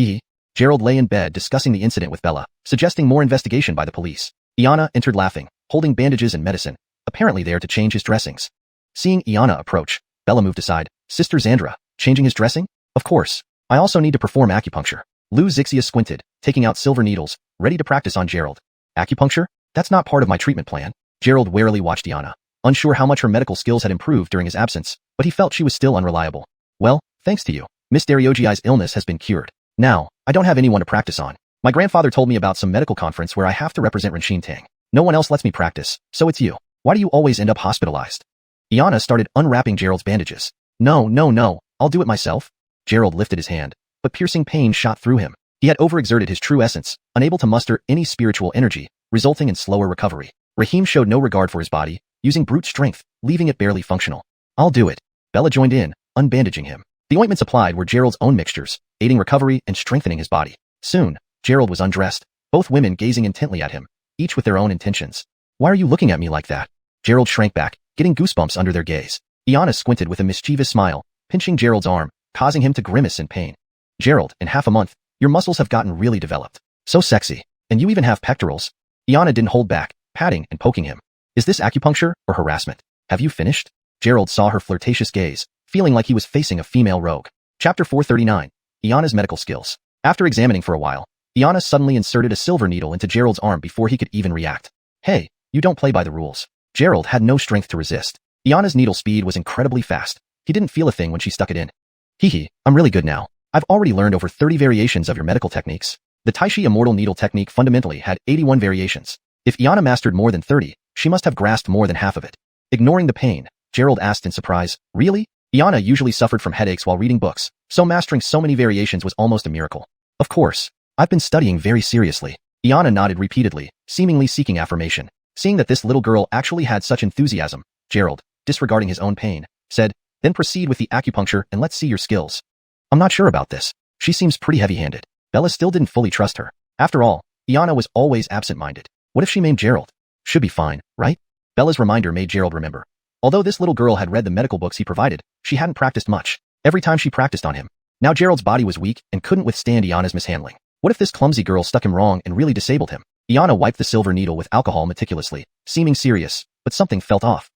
lay in bed discussing the incident with Bella, suggesting more investigation by the police. Iana entered laughing, holding bandages and medicine, apparently there to change his dressings. Seeing Iana approach, Bella moved aside. Sister Xandra, changing his dressing? Of course. I also need to perform acupuncture. Lou Zixia squinted, taking out silver needles, ready to practice on Gerald. Acupuncture? That's not part of my treatment plan. Gerald warily watched Iana. unsure how much her medical skills had improved during his absence, but he felt she was still unreliable. Well, thanks to you, Miss Dariogi's illness has been cured. Now, I don't have anyone to practice on. My grandfather told me about some medical conference where I have to represent Renxin Tang. No one else lets me practice, so it's you. Why do you always end up hospitalized? Iana started unwrapping Gerald's bandages. No, I'll do it myself. Gerald lifted his hand, but piercing pain shot through him. He had overexerted his true essence, unable to muster any spiritual energy, resulting in slower recovery. Rahim showed no regard for his body, using brute strength, leaving it barely functional. I'll do it. Bella joined in, unbandaging him. The ointments applied were Gerald's own mixtures, aiding recovery and strengthening his body. Soon, Gerald was undressed, both women gazing intently at him, each with their own intentions. Why are you looking at me like that? Gerald shrank back, getting goosebumps under their gaze. Iana squinted with a mischievous smile, pinching Gerald's arm, causing him to grimace in pain. Gerald, in half a month, your muscles have gotten really developed. So sexy. And you even have pectorals. Iana didn't hold back, patting and poking him. Is this acupuncture or harassment? Have you finished? Gerald saw her flirtatious gaze, feeling like he was facing a female rogue. Chapter 439. Iana's medical skills. After examining for a while, Iana suddenly inserted a silver needle into Gerald's arm before he could even react. Hey, you don't play by the rules. Gerald had no strength to resist. Iana's needle speed was incredibly fast. He didn't feel a thing when she stuck it in. Hee, I'm really good now. I've already learned over 30 variations of your medical techniques. The Taishi Immortal Needle technique fundamentally had 81 variations. If Iana mastered more than 30, she must have grasped more than half of it. Ignoring the pain, Gerald asked in surprise, really? Iana usually suffered from headaches while reading books, so mastering so many variations was almost a miracle. Of course. I've been studying very seriously. Iana nodded repeatedly, seemingly seeking affirmation. Seeing that this little girl actually had such enthusiasm, Gerald, disregarding his own pain, said, then proceed with the acupuncture and let's see your skills. I'm not sure about this. She seems pretty heavy-handed. Bella still didn't fully trust her. After all, Iana was always absent-minded. What if she maimed Gerald? Should be fine, right? Bella's reminder made Gerald remember. Although this little girl had read the medical books he provided, she hadn't practiced much. Every time she practiced on him. Now Gerald's body was weak and couldn't withstand Iana's mishandling. What if this clumsy girl stuck him wrong and really disabled him? Iana wiped the silver needle with alcohol meticulously, seeming serious, but something felt off.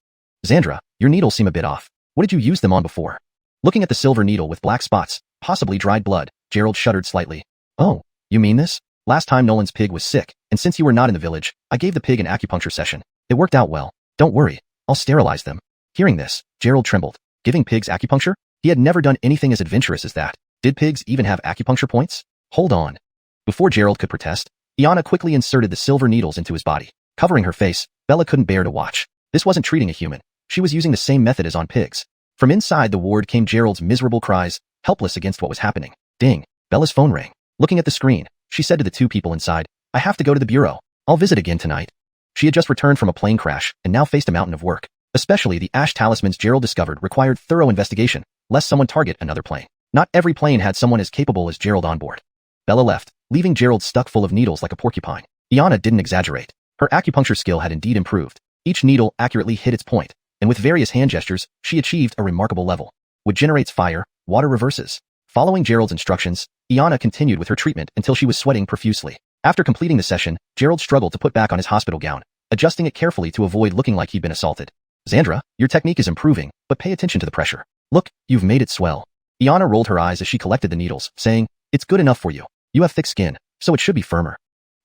Xandra, your needles seem a bit off. What did you use them on before? Looking at the silver needle with black spots, possibly dried blood, Gerald shuddered slightly. Oh, you mean this? Last time Nolan's pig was sick, and since you were not in the village, I gave the pig an acupuncture session. It worked out well. Don't worry, I'll sterilize them. Hearing this, Gerald trembled. Giving pigs acupuncture? He had never done anything as adventurous as that. Did pigs even have acupuncture points? Hold on. Before Gerald could protest, Iana quickly inserted the silver needles into his body. Covering her face, Bella couldn't bear to watch. This wasn't treating a human. She was using the same method as on pigs. From inside the ward came Gerald's miserable cries, helpless against what was happening. Ding. Bella's phone rang. Looking at the screen, she said to the two people inside, I have to go to the bureau. I'll visit again tonight. She had just returned from a plane crash and now faced a mountain of work. Especially the ash talismans Gerald discovered required thorough investigation, lest someone target another plane. Not every plane had someone as capable as Gerald on board. Bella left, leaving Gerald stuck full of needles like a porcupine. Iana didn't exaggerate. Her acupuncture skill had indeed improved. Each needle accurately hit its point, and with various hand gestures, she achieved a remarkable level. Wood generates fire, water reverses. Following Gerald's instructions, Iana continued with her treatment until she was sweating profusely. After completing the session, Gerald struggled to put back on his hospital gown, adjusting it carefully to avoid looking like he'd been assaulted. Xandra, your technique is improving, but pay attention to the pressure. Look, you've made it swell. Iana rolled her eyes as she collected the needles, saying, it's good enough for you. You have thick skin, so it should be firmer.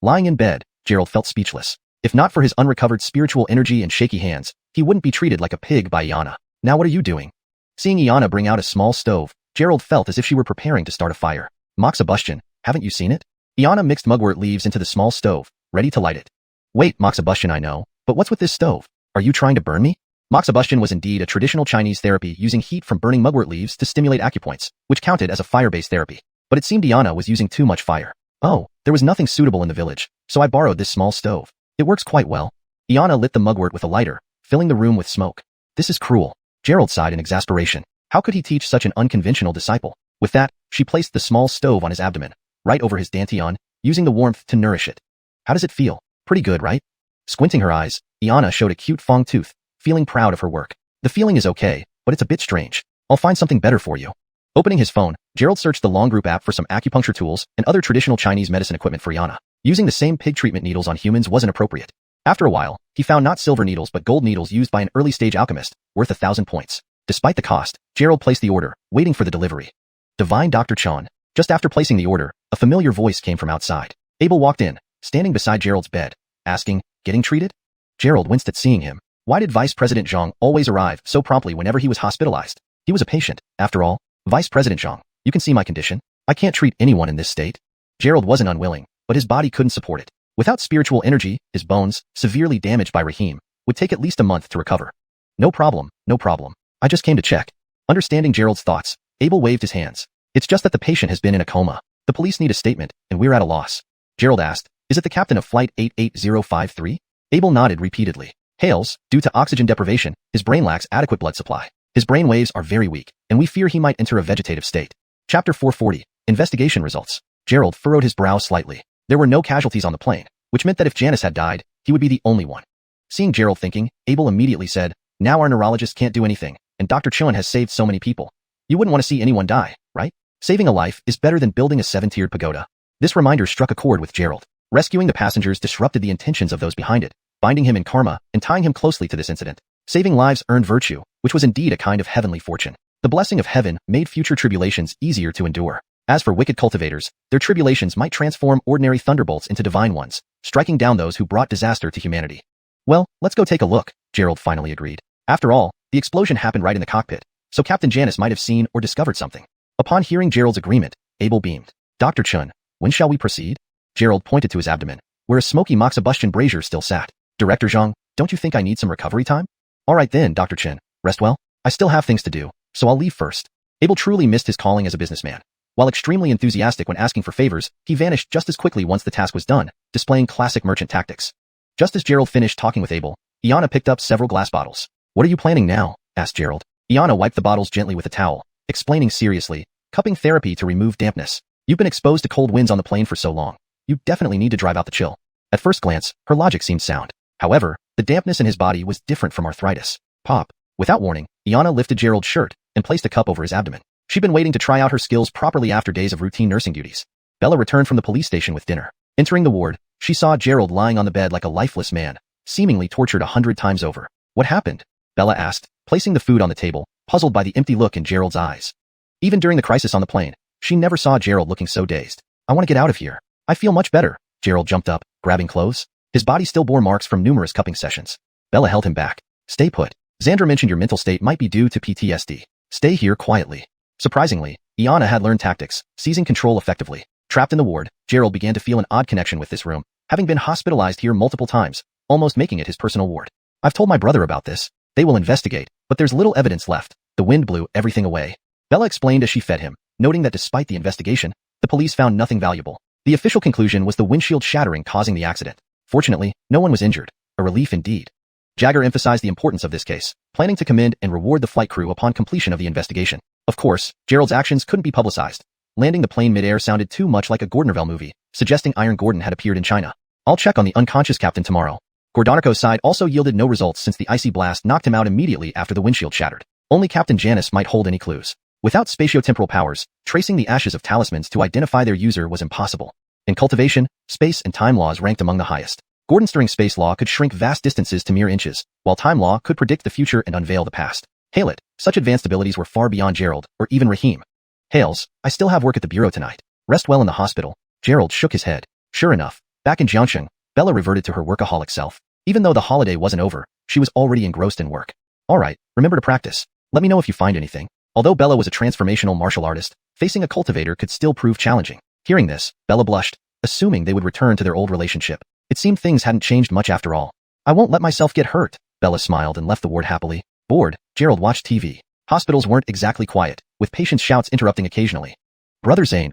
Lying in bed, Gerald felt speechless. If not for his unrecovered spiritual energy and shaky hands, he wouldn't be treated like a pig by Iana. Now what are you doing? Seeing Iana bring out a small stove, Gerald felt as if she were preparing to start a fire. Moxibustion, haven't you seen it? Iana mixed mugwort leaves into the small stove, ready to light it. Wait, Moxibustion, I know, but what's with this stove? Are you trying to burn me? Moxibustion was indeed a traditional Chinese therapy using heat from burning mugwort leaves to stimulate acupoints, which counted as a fire-based therapy. But it seemed Iana was using too much fire. Oh, there was nothing suitable in the village, so I borrowed this small stove. It works quite well. Iana lit the mugwort with a lighter, filling the room with smoke. This is cruel. Gerald sighed in exasperation. How could he teach such an unconventional disciple? With that, she placed the small stove on his abdomen, right over his dantian, using the warmth to nourish it. How does it feel? Pretty good, right? Squinting her eyes, Iana showed a cute fong tooth, feeling proud of her work. The feeling is okay, but it's a bit strange. I'll find something better for you. Opening his phone, Gerald searched the Long Group app for some acupuncture tools and other traditional Chinese medicine equipment for Iana. Using the same pig treatment needles on humans wasn't appropriate. After a while, he found not silver needles but gold needles used by an early-stage alchemist, worth 1,000 points. Despite the cost, Gerald placed the order, waiting for the delivery. Divine Dr. Chan. Just after placing the order, a familiar voice came from outside. Abel walked in, standing beside Gerald's bed, asking, getting treated? Gerald winced at seeing him. Why did Vice President Zhang always arrive so promptly whenever he was hospitalized? He was a patient, after all. Vice President Zhang, you can see my condition. I can't treat anyone in this state. Gerald wasn't unwilling, but his body couldn't support it. Without spiritual energy, his bones, severely damaged by Rahim, would take at least a month to recover. No problem, no problem. I just came to check. Understanding Gerald's thoughts, Abel waved his hands. It's just that the patient has been in a coma. The police need a statement, and we're at a loss. Gerald asked, is it the captain of Flight 88053? Abel nodded repeatedly. Hales, due to oxygen deprivation, his brain lacks adequate blood supply. His brain waves are very weak, and we fear he might enter a vegetative state. Chapter 440. Investigation results. Gerald furrowed his brow slightly. There were no casualties on the plane, which meant that if Janice had died, he would be the only one. Seeing Gerald thinking, Abel immediately said, now our neurologist can't do anything, and Dr. Chuan has saved so many people. You wouldn't want to see anyone die, right? Saving a life is better than building a 7-tiered pagoda. This reminder struck a chord with Gerald. Rescuing the passengers disrupted the intentions of those behind it, binding him in karma and tying him closely to this incident. Saving lives earned virtue, which was indeed a kind of heavenly fortune. The blessing of heaven made future tribulations easier to endure. As for wicked cultivators, their tribulations might transform ordinary thunderbolts into divine ones, striking down those who brought disaster to humanity. Well, let's go take a look, Gerald finally agreed. After all, the explosion happened right in the cockpit, so Captain Janice might have seen or discovered something. Upon hearing Gerald's agreement, Abel beamed. Dr. Chun, when shall we proceed? Gerald pointed to his abdomen, where a smoky moxibustion brazier still sat. Director Zhang, don't you think I need some recovery time? All right then, Dr. Chen, rest well. I still have things to do, so I'll leave first. Abel truly missed his calling as a businessman. While extremely enthusiastic when asking for favors, he vanished just as quickly once the task was done, displaying classic merchant tactics. Just as Gerald finished talking with Abel, Iana picked up several glass bottles. What are you planning now? Asked Gerald. Iana wiped the bottles gently with a towel, explaining seriously, cupping therapy to remove dampness. You've been exposed to cold winds on the plane for so long. You definitely need to drive out the chill. At first glance, her logic seemed sound. However, the dampness in his body was different from arthritis. Pop. Without warning, Iana lifted Gerald's shirt and placed a cup over his abdomen. She'd been waiting to try out her skills properly after days of routine nursing duties. Bella returned from the police station with dinner. Entering the ward, she saw Gerald lying on the bed like a lifeless man, seemingly tortured 100 times over. What happened? Bella asked, placing the food on the table, puzzled by the empty look in Gerald's eyes. Even during the crisis on the plane, she never saw Gerald looking so dazed. I want to get out of here. I feel much better. Gerald jumped up, grabbing clothes. His body still bore marks from numerous cupping sessions. Bella held him back. Stay put. Xandra mentioned your mental state might be due to PTSD. Stay here quietly. Surprisingly, Iana had learned tactics, seizing control effectively. Trapped in the ward, Gerald began to feel an odd connection with this room, having been hospitalized here multiple times, almost making it his personal ward. I've told my brother about this. They will investigate, but there's little evidence left. The wind blew everything away. Bella explained as she fed him, noting that despite the investigation, the police found nothing valuable. The official conclusion was the windshield shattering causing the accident. Fortunately, no one was injured. A relief indeed. Jagger emphasized the importance of this case, planning to commend and reward the flight crew upon completion of the investigation. Of course, Gerald's actions couldn't be publicized. Landing the plane midair sounded too much like a Gordon-Nerval movie, suggesting Iron Gordon had appeared in China. I'll check on the unconscious captain tomorrow. Gordonico's side also yielded no results since the icy blast knocked him out immediately after the windshield shattered. Only Captain Janice might hold any clues. Without spatiotemporal powers, tracing the ashes of talismans to identify their user was impossible. In cultivation, space and time laws ranked among the highest. Gordon-Stirring space law could shrink vast distances to mere inches, while time law could predict the future and unveil the past. Hail it, such advanced abilities were far beyond Gerald, or even Rahim. Hales, I still have work at the bureau tonight. Rest well in the hospital. Gerald shook his head. Sure enough, back in Jiangsheng, Bella reverted to her workaholic self. Even though the holiday wasn't over, she was already engrossed in work. Alright, remember to practice. Let me know if you find anything. Although Bella was a transformational martial artist, facing a cultivator could still prove challenging. Hearing this, Bella blushed, assuming they would return to their old relationship. It seemed things hadn't changed much after all. I won't let myself get hurt. Bella smiled and left the ward happily. Bored, Gerald watched TV. Hospitals weren't exactly quiet, with patients' shouts interrupting occasionally. Brother Zane.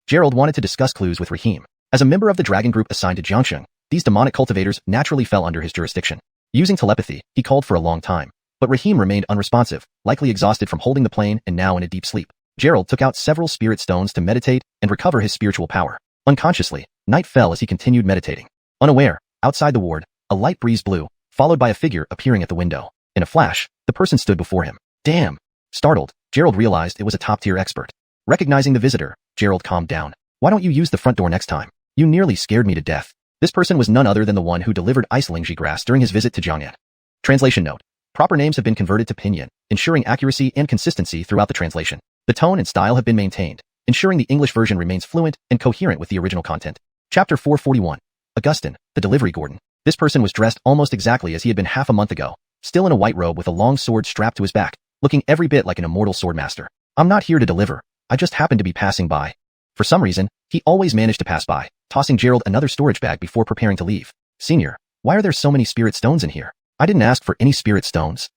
Gerald wanted to discuss clues with Rahim. As a member of the dragon group assigned to Jiangsheng, these demonic cultivators naturally fell under his jurisdiction. Using telepathy, he called for a long time. But Rahim remained unresponsive, likely exhausted from holding the plane and now in a deep sleep. Gerald took out several spirit stones to meditate and recover his spiritual power. Unconsciously, night fell as he continued meditating. Unaware, outside the ward, a light breeze blew, followed by a figure appearing at the window. In a flash, the person stood before him. Damn! Startled, Gerald realized it was a top-tier expert. Recognizing the visitor, Gerald calmed down. Why don't you use the front door next time? You nearly scared me to death. This person was none other than the one who delivered Icelingji grass during his visit to Jiangnan. Translation note. Proper names have been converted to pinyin, ensuring accuracy and consistency throughout the translation. The tone and style have been maintained, ensuring the English version remains fluent and coherent with the original content. Chapter 441. Augustine, the delivery Gordon. This person was dressed almost exactly as he had been half a month ago, still in a white robe with a long sword strapped to his back, looking every bit like an immortal swordmaster. I'm not here to deliver. I just happened to be passing by. For some reason, he always managed to pass by, tossing Gerald another storage bag before preparing to leave. Senior, why are there so many spirit stones in here? I didn't ask for any spirit stones.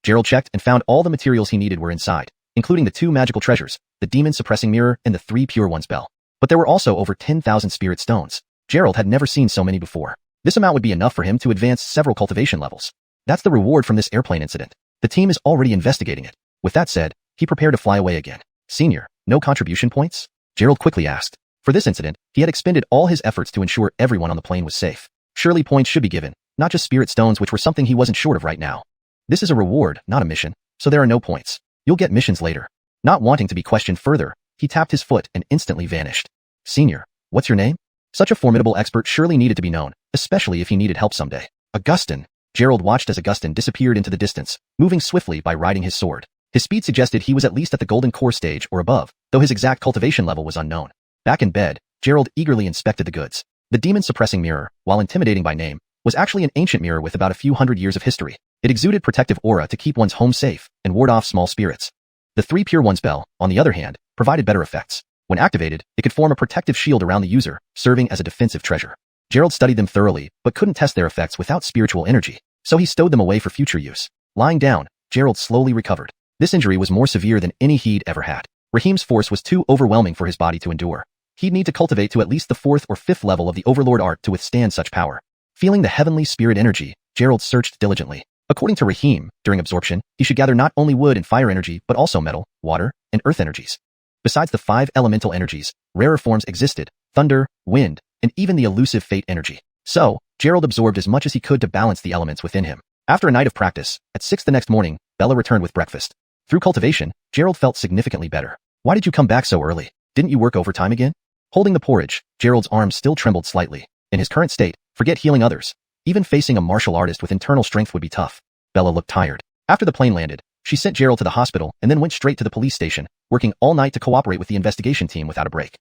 Gerald checked and found all the materials he needed were inside, including the 2 magical treasures, the demon-suppressing mirror and the 3 pure ones bell. But there were also over 10,000 spirit stones. Gerald had never seen so many before. This amount would be enough for him to advance several cultivation levels. That's the reward from this airplane incident. The team is already investigating it. With that said, he prepared to fly away again. Senior, no contribution points? Gerald quickly asked. For this incident, he had expended all his efforts to ensure everyone on the plane was safe. Surely points should be given, not just spirit stones, which were something he wasn't short of right now. This is a reward, not a mission, so there are no points. You'll get missions later. Not wanting to be questioned further, he tapped his foot and instantly vanished. Senior, what's your name? Such a formidable expert surely needed to be known, especially if he needed help someday. Augustin. Gerald watched as Augustin disappeared into the distance, moving swiftly by riding his sword. His speed suggested he was at least at the golden core stage or above, though his exact cultivation level was unknown. Back in bed, Gerald eagerly inspected the goods. The demon-suppressing mirror, while intimidating by name, was actually an ancient mirror with about a few hundred years of history. It exuded protective aura to keep one's home safe and ward off small spirits. The 3 pure ones bell, on the other hand, provided better effects. When activated, it could form a protective shield around the user, serving as a defensive treasure. Gerald studied them thoroughly, but couldn't test their effects without spiritual energy, so he stowed them away for future use. Lying down, Gerald slowly recovered. This injury was more severe than any he'd ever had. Raheem's force was too overwhelming for his body to endure. He'd need to cultivate to at least the 4th or 5th level of the Overlord art to withstand such power. Feeling the heavenly spirit energy, Gerald searched diligently. According to Raheem, during absorption, he should gather not only wood and fire energy but also metal, water, and earth energies. Besides the 5 elemental energies, rarer forms existed: thunder, wind, and even the elusive fate energy. So, Gerald absorbed as much as he could to balance the elements within him. After a night of practice, at 6 the next morning, Bella returned with breakfast. Through cultivation, Gerald felt significantly better. Why did you come back so early? Didn't you work overtime again? Holding the porridge, Gerald's arms still trembled slightly. In his current state, forget healing others. Even facing a martial artist with internal strength would be tough. Bella looked tired. After the plane landed, she sent Gerald to the hospital and then went straight to the police station, working all night to cooperate with the investigation team without a break.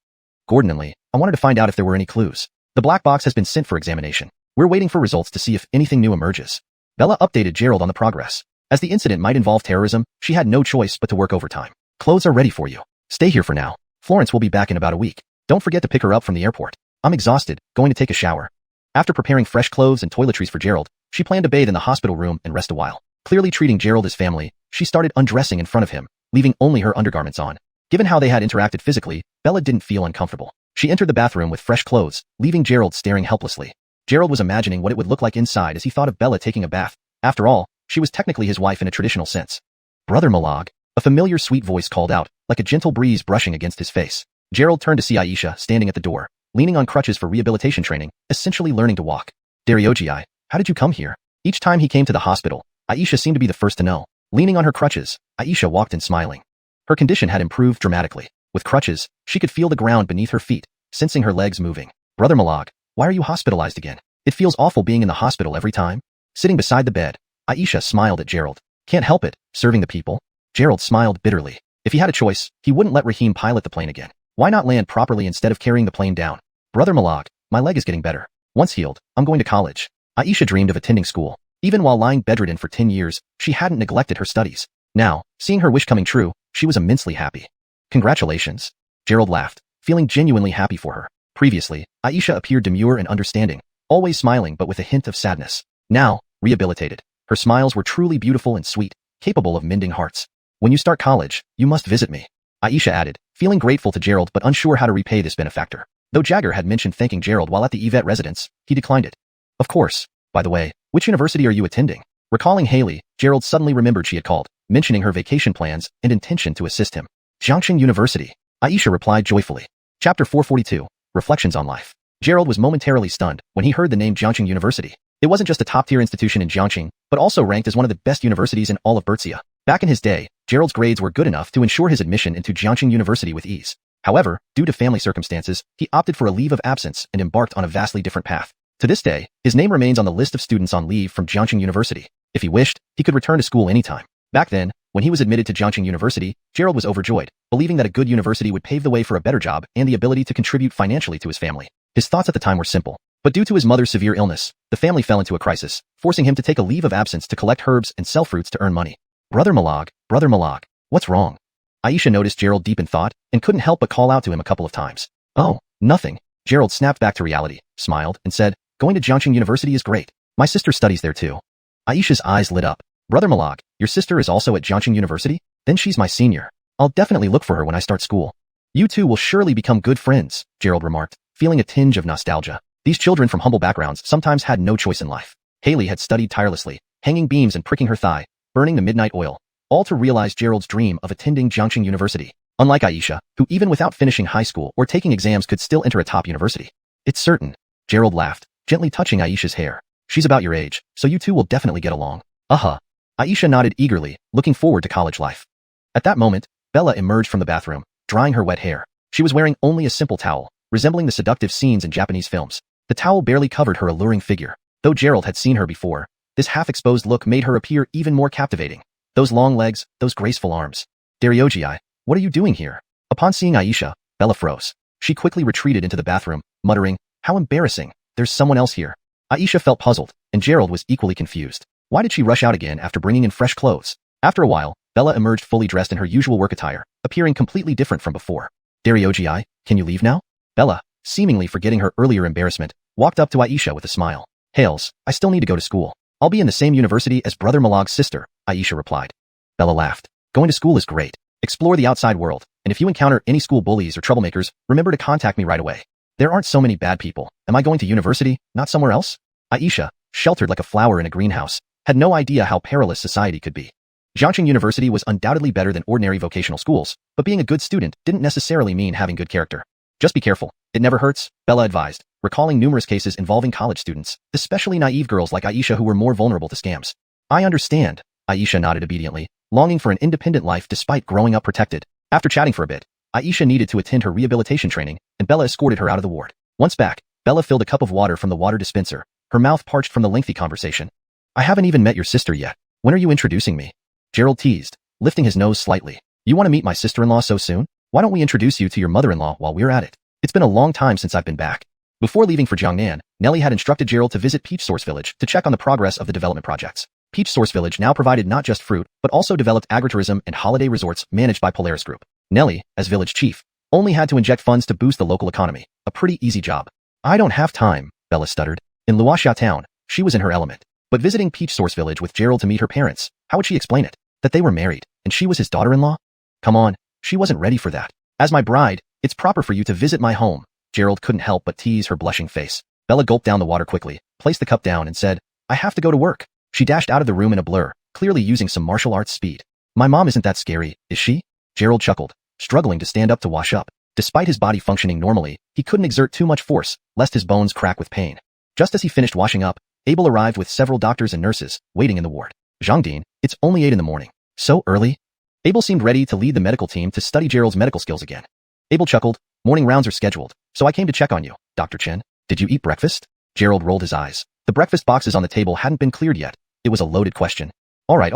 Gordon and Lee, I wanted to find out if there were any clues. The black box has been sent for examination. We're waiting for results to see if anything new emerges. Bella updated Gerald on the progress. As the incident might involve terrorism, she had no choice but to work overtime. Clothes are ready for you. Stay here for now. Florence will be back in about a week. Don't forget to pick her up from the airport. I'm exhausted, going to take a shower. After preparing fresh clothes and toiletries for Gerald, she planned to bathe in the hospital room and rest a while. Clearly treating Gerald as family, she started undressing in front of him, leaving only her undergarments on. Given how they had interacted physically, Bella didn't feel uncomfortable. She entered the bathroom with fresh clothes, leaving Gerald staring helplessly. Gerald was imagining what it would look like inside as he thought of Bella taking a bath. After all, she was technically his wife in a traditional sense. Brother Malag, a familiar sweet voice called out, like a gentle breeze brushing against his face. Gerald turned to see Aisha standing at the door, leaning on crutches for rehabilitation training, essentially learning to walk. Dariogi, how did you come here? Each time he came to the hospital, Aisha seemed to be the first to know. Leaning on her crutches, Aisha walked in smiling. Her condition had improved dramatically. With crutches, she could feel the ground beneath her feet, sensing her legs moving. Brother Malag, why are you hospitalized again? It feels awful being in the hospital every time. Sitting beside the bed, Aisha smiled at Gerald. Can't help it, serving the people. Gerald smiled bitterly. If he had a choice, he wouldn't let Raheem pilot the plane again. Why not land properly instead of carrying the plane down? Brother Malag, my leg is getting better. Once healed, I'm going to college. Aisha dreamed of attending school. Even while lying bedridden for 10 years, she hadn't neglected her studies. Now, seeing her wish coming true, she was immensely happy. Congratulations. Gerald laughed, feeling genuinely happy for her. Previously, Aisha appeared demure and understanding, always smiling but with a hint of sadness. Now, rehabilitated, her smiles were truly beautiful and sweet, capable of mending hearts. When you start college, you must visit me. Aisha added, feeling grateful to Gerald but unsure how to repay this benefactor. Though Jagger had mentioned thanking Gerald while at the Yvette residence, he declined it. Of course. By the way, which university are you attending? Recalling Haley, Gerald suddenly remembered she had called, mentioning her vacation plans and intention to assist him. Jiangxing University. Aisha replied joyfully. Chapter 442, Reflections on Life. Gerald was momentarily stunned when he heard the name Jiangxing University. It wasn't just a top-tier institution in Jiangxing, but also ranked as one of the best universities in all of Bertzia. Back in his day, Gerald's grades were good enough to ensure his admission into Jiangxing University with ease. However, due to family circumstances, he opted for a leave of absence and embarked on a vastly different path. To this day, his name remains on the list of students on leave from Jiangxing University. If he wished, he could return to school anytime. Back then, when he was admitted to Jiangxing University, Gerald was overjoyed, believing that a good university would pave the way for a better job and the ability to contribute financially to his family. His thoughts at the time were simple. But due to his mother's severe illness, the family fell into a crisis, forcing him to take a leave of absence to collect herbs and sell fruits to earn money. Brother Malag, what's wrong? Aisha noticed Gerald deep in thought and couldn't help but call out to him a couple of times. Oh, nothing. Gerald snapped back to reality, smiled, and said, going to Jiangxing University is great. My sister studies there too. Aisha's eyes lit up. Brother Malag, your sister is also at Jiangxing University? Then she's my senior. I'll definitely look for her when I start school. You two will surely become good friends, Gerald remarked, feeling a tinge of nostalgia. These children from humble backgrounds sometimes had no choice in life. Haley had studied tirelessly, hanging beams and pricking her thigh, burning the midnight oil, all to realize Gerald's dream of attending Jiangxing University. Unlike Aisha, who even without finishing high school or taking exams could still enter a top university. It's certain. Gerald laughed, gently touching Aisha's hair. She's about your age, so you two will definitely get along. Aisha nodded eagerly, looking forward to college life. At that moment, Bella emerged from the bathroom, drying her wet hair. She was wearing only a simple towel, resembling the seductive scenes in Japanese films. The towel barely covered her alluring figure. Though Gerald had seen her before, this half-exposed look made her appear even more captivating. Those long legs, those graceful arms. Dariogi, what are you doing here? Upon seeing Aisha, Bella froze. She quickly retreated into the bathroom, muttering, how embarrassing, there's someone else here. Aisha felt puzzled, and Gerald was equally confused. Why did she rush out again after bringing in fresh clothes? After a while, Bella emerged fully dressed in her usual work attire, appearing completely different from before. Dariogi, can you leave now? Bella, seemingly forgetting her earlier embarrassment, walked up to Aisha with a smile. Hails, I still need to go to school. I'll be in the same university as Brother Malag's sister, Aisha replied. Bella laughed. Going to school is great. Explore the outside world, and if you encounter any school bullies or troublemakers, remember to contact me right away. There aren't so many bad people. Am I going to university, not somewhere else? Aisha, sheltered like a flower in a greenhouse, had no idea how perilous society could be. Jiangxing University was undoubtedly better than ordinary vocational schools, but being a good student didn't necessarily mean having good character. Just be careful. It never hurts, Bella advised, recalling numerous cases involving college students, especially naive girls like Aisha who were more vulnerable to scams. I understand, Aisha nodded obediently, longing for an independent life despite growing up protected. After chatting for a bit, Aisha needed to attend her rehabilitation training, and Bella escorted her out of the ward. Once back, Bella filled a cup of water from the water dispenser, her mouth parched from the lengthy conversation. I haven't even met your sister yet. When are you introducing me? Gerald teased, lifting his nose slightly. You want to meet my sister-in-law so soon? Why don't we introduce you to your mother-in-law while we're at it? It's been a long time since I've been back. Before leaving for Jiangnan, Nellie had instructed Gerald to visit Peach Source Village to check on the progress of the development projects. Peach Source Village now provided not just fruit, but also developed agritourism and holiday resorts managed by Polaris Group. Nellie, as village chief, only had to inject funds to boost the local economy, a pretty easy job. I don't have time, Bella stuttered. In Luoxia town, she was in her element. But visiting Peach Source Village with Gerald to meet her parents, how would she explain it? That they were married, and she was his daughter-in-law? Come on, she wasn't ready for that. As my bride, it's proper for you to visit my home. Gerald couldn't help but tease her blushing face. Bella gulped down the water quickly, placed the cup down and said, I have to go to work. She dashed out of the room in a blur, clearly using some martial arts speed. My mom isn't that scary, is she? Gerald chuckled, struggling to stand up to wash up. Despite his body functioning normally, he couldn't exert too much force, lest his bones crack with pain. Just as he finished washing up, Abel arrived with several doctors and nurses, waiting in the ward. Zhangdin, it's only 8 in the morning. So early? Abel seemed ready to lead the medical team to study Gerald's medical skills again. Abel chuckled, morning rounds are scheduled, so I came to check on you, Dr. Chen. Did you eat breakfast? Gerald rolled his eyes. The breakfast boxes on the table hadn't been cleared yet. It was a loaded question. All right,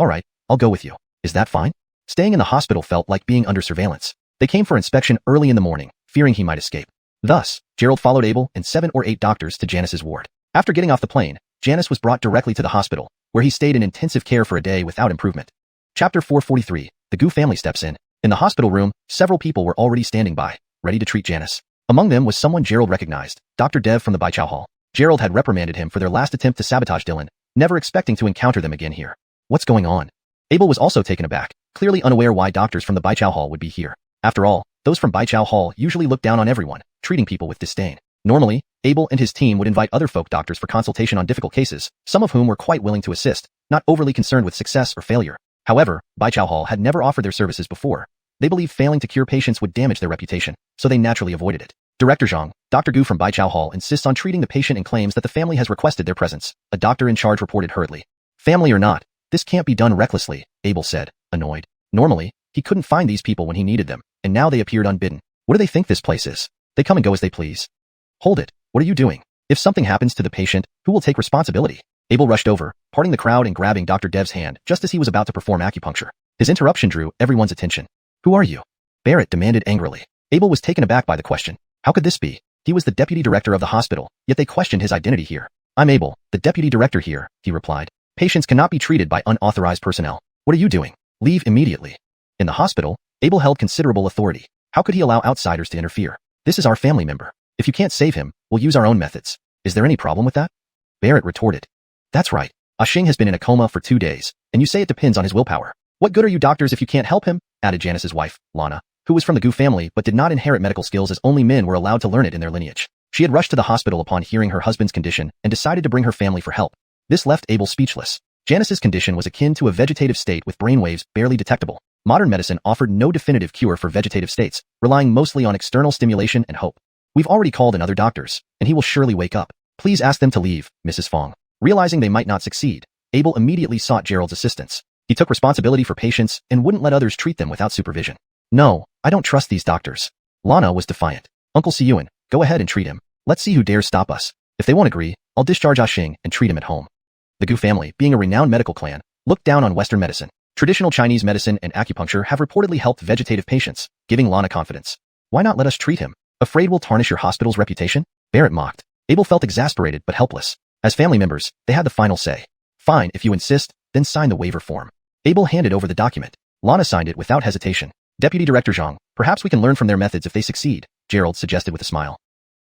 I'll go with you. Is that fine? Staying in the hospital felt like being under surveillance. They came for inspection early in the morning, fearing he might escape. Thus, Gerald followed Abel and 7 or 8 doctors to Janice's ward. After getting off the plane, Janice was brought directly to the hospital, where he stayed in intensive care for a day without improvement. Chapter 443, the Gu family steps in. In the hospital room, several people were already standing by, ready to treat Janice. Among them was someone Gerald recognized, Dr. Dev from the Baichao Hall. Gerald had reprimanded him for their last attempt to sabotage Dylan, never expecting to encounter them again here. What's going on? Abel was also taken aback, clearly unaware why doctors from the Baichao Hall would be here. After all, those from Baichao Hall usually look down on everyone, treating people with disdain. Normally, Abel and his team would invite other folk doctors for consultation on difficult cases, some of whom were quite willing to assist, not overly concerned with success or failure. However, Baichao Hall had never offered their services before. They believed failing to cure patients would damage their reputation, so they naturally avoided it. Director Zhang, Dr. Gu from Baichao Hall insists on treating the patient and claims that the family has requested their presence, a doctor in charge reported hurriedly. Family or not, this can't be done recklessly, Abel said, annoyed. Normally, he couldn't find these people when he needed them, and now they appeared unbidden. What do they think this place is? They come and go as they please. Hold it, what are you doing? If something happens to the patient, who will take responsibility? Abel rushed over, parting the crowd and grabbing Dr. Dev's hand just as he was about to perform acupuncture. His interruption drew everyone's attention. Who are you? Barrett demanded angrily. Abel was taken aback by the question. How could this be? He was the deputy director of the hospital, yet they questioned his identity here. I'm Abel, the deputy director here, he replied. Patients cannot be treated by unauthorized personnel. What are you doing? Leave immediately. In the hospital, Abel held considerable authority. How could he allow outsiders to interfere? This is our family member. If you can't save him, we'll use our own methods. Is there any problem with that? Barrett retorted. That's right. Xiang has been in a coma for 2 days, and you say it depends on his willpower. What good are you doctors if you can't help him? Added Janice's wife, Lana, who was from the Gu family but did not inherit medical skills as only men were allowed to learn it in their lineage. She had rushed to the hospital upon hearing her husband's condition and decided to bring her family for help. This left Abel speechless. Janice's condition was akin to a vegetative state with brainwaves barely detectable. Modern medicine offered no definitive cure for vegetative states, relying mostly on external stimulation and hope. We've already called in other doctors, and he will surely wake up. Please ask them to leave, Mrs. Fong. Realizing they might not succeed, Abel immediately sought Gerald's assistance. He took responsibility for patients and wouldn't let others treat them without supervision. No, I don't trust these doctors. Lana was defiant. Uncle Xuanhuan, go ahead and treat him. Let's see who dares stop us. If they won't agree, I'll discharge Xiang and treat him at home. The Gu family, being a renowned medical clan, looked down on Western medicine. Traditional Chinese medicine and acupuncture have reportedly helped vegetative patients, giving Lana confidence. Why not let us treat him? Afraid we'll tarnish your hospital's reputation? Barrett mocked. Abel felt exasperated but helpless. As family members, they had the final say. Fine, if you insist, then sign the waiver form. Abel handed over the document. Lana signed it without hesitation. Deputy Director Zhang, perhaps we can learn from their methods if they succeed, Gerald suggested with a smile.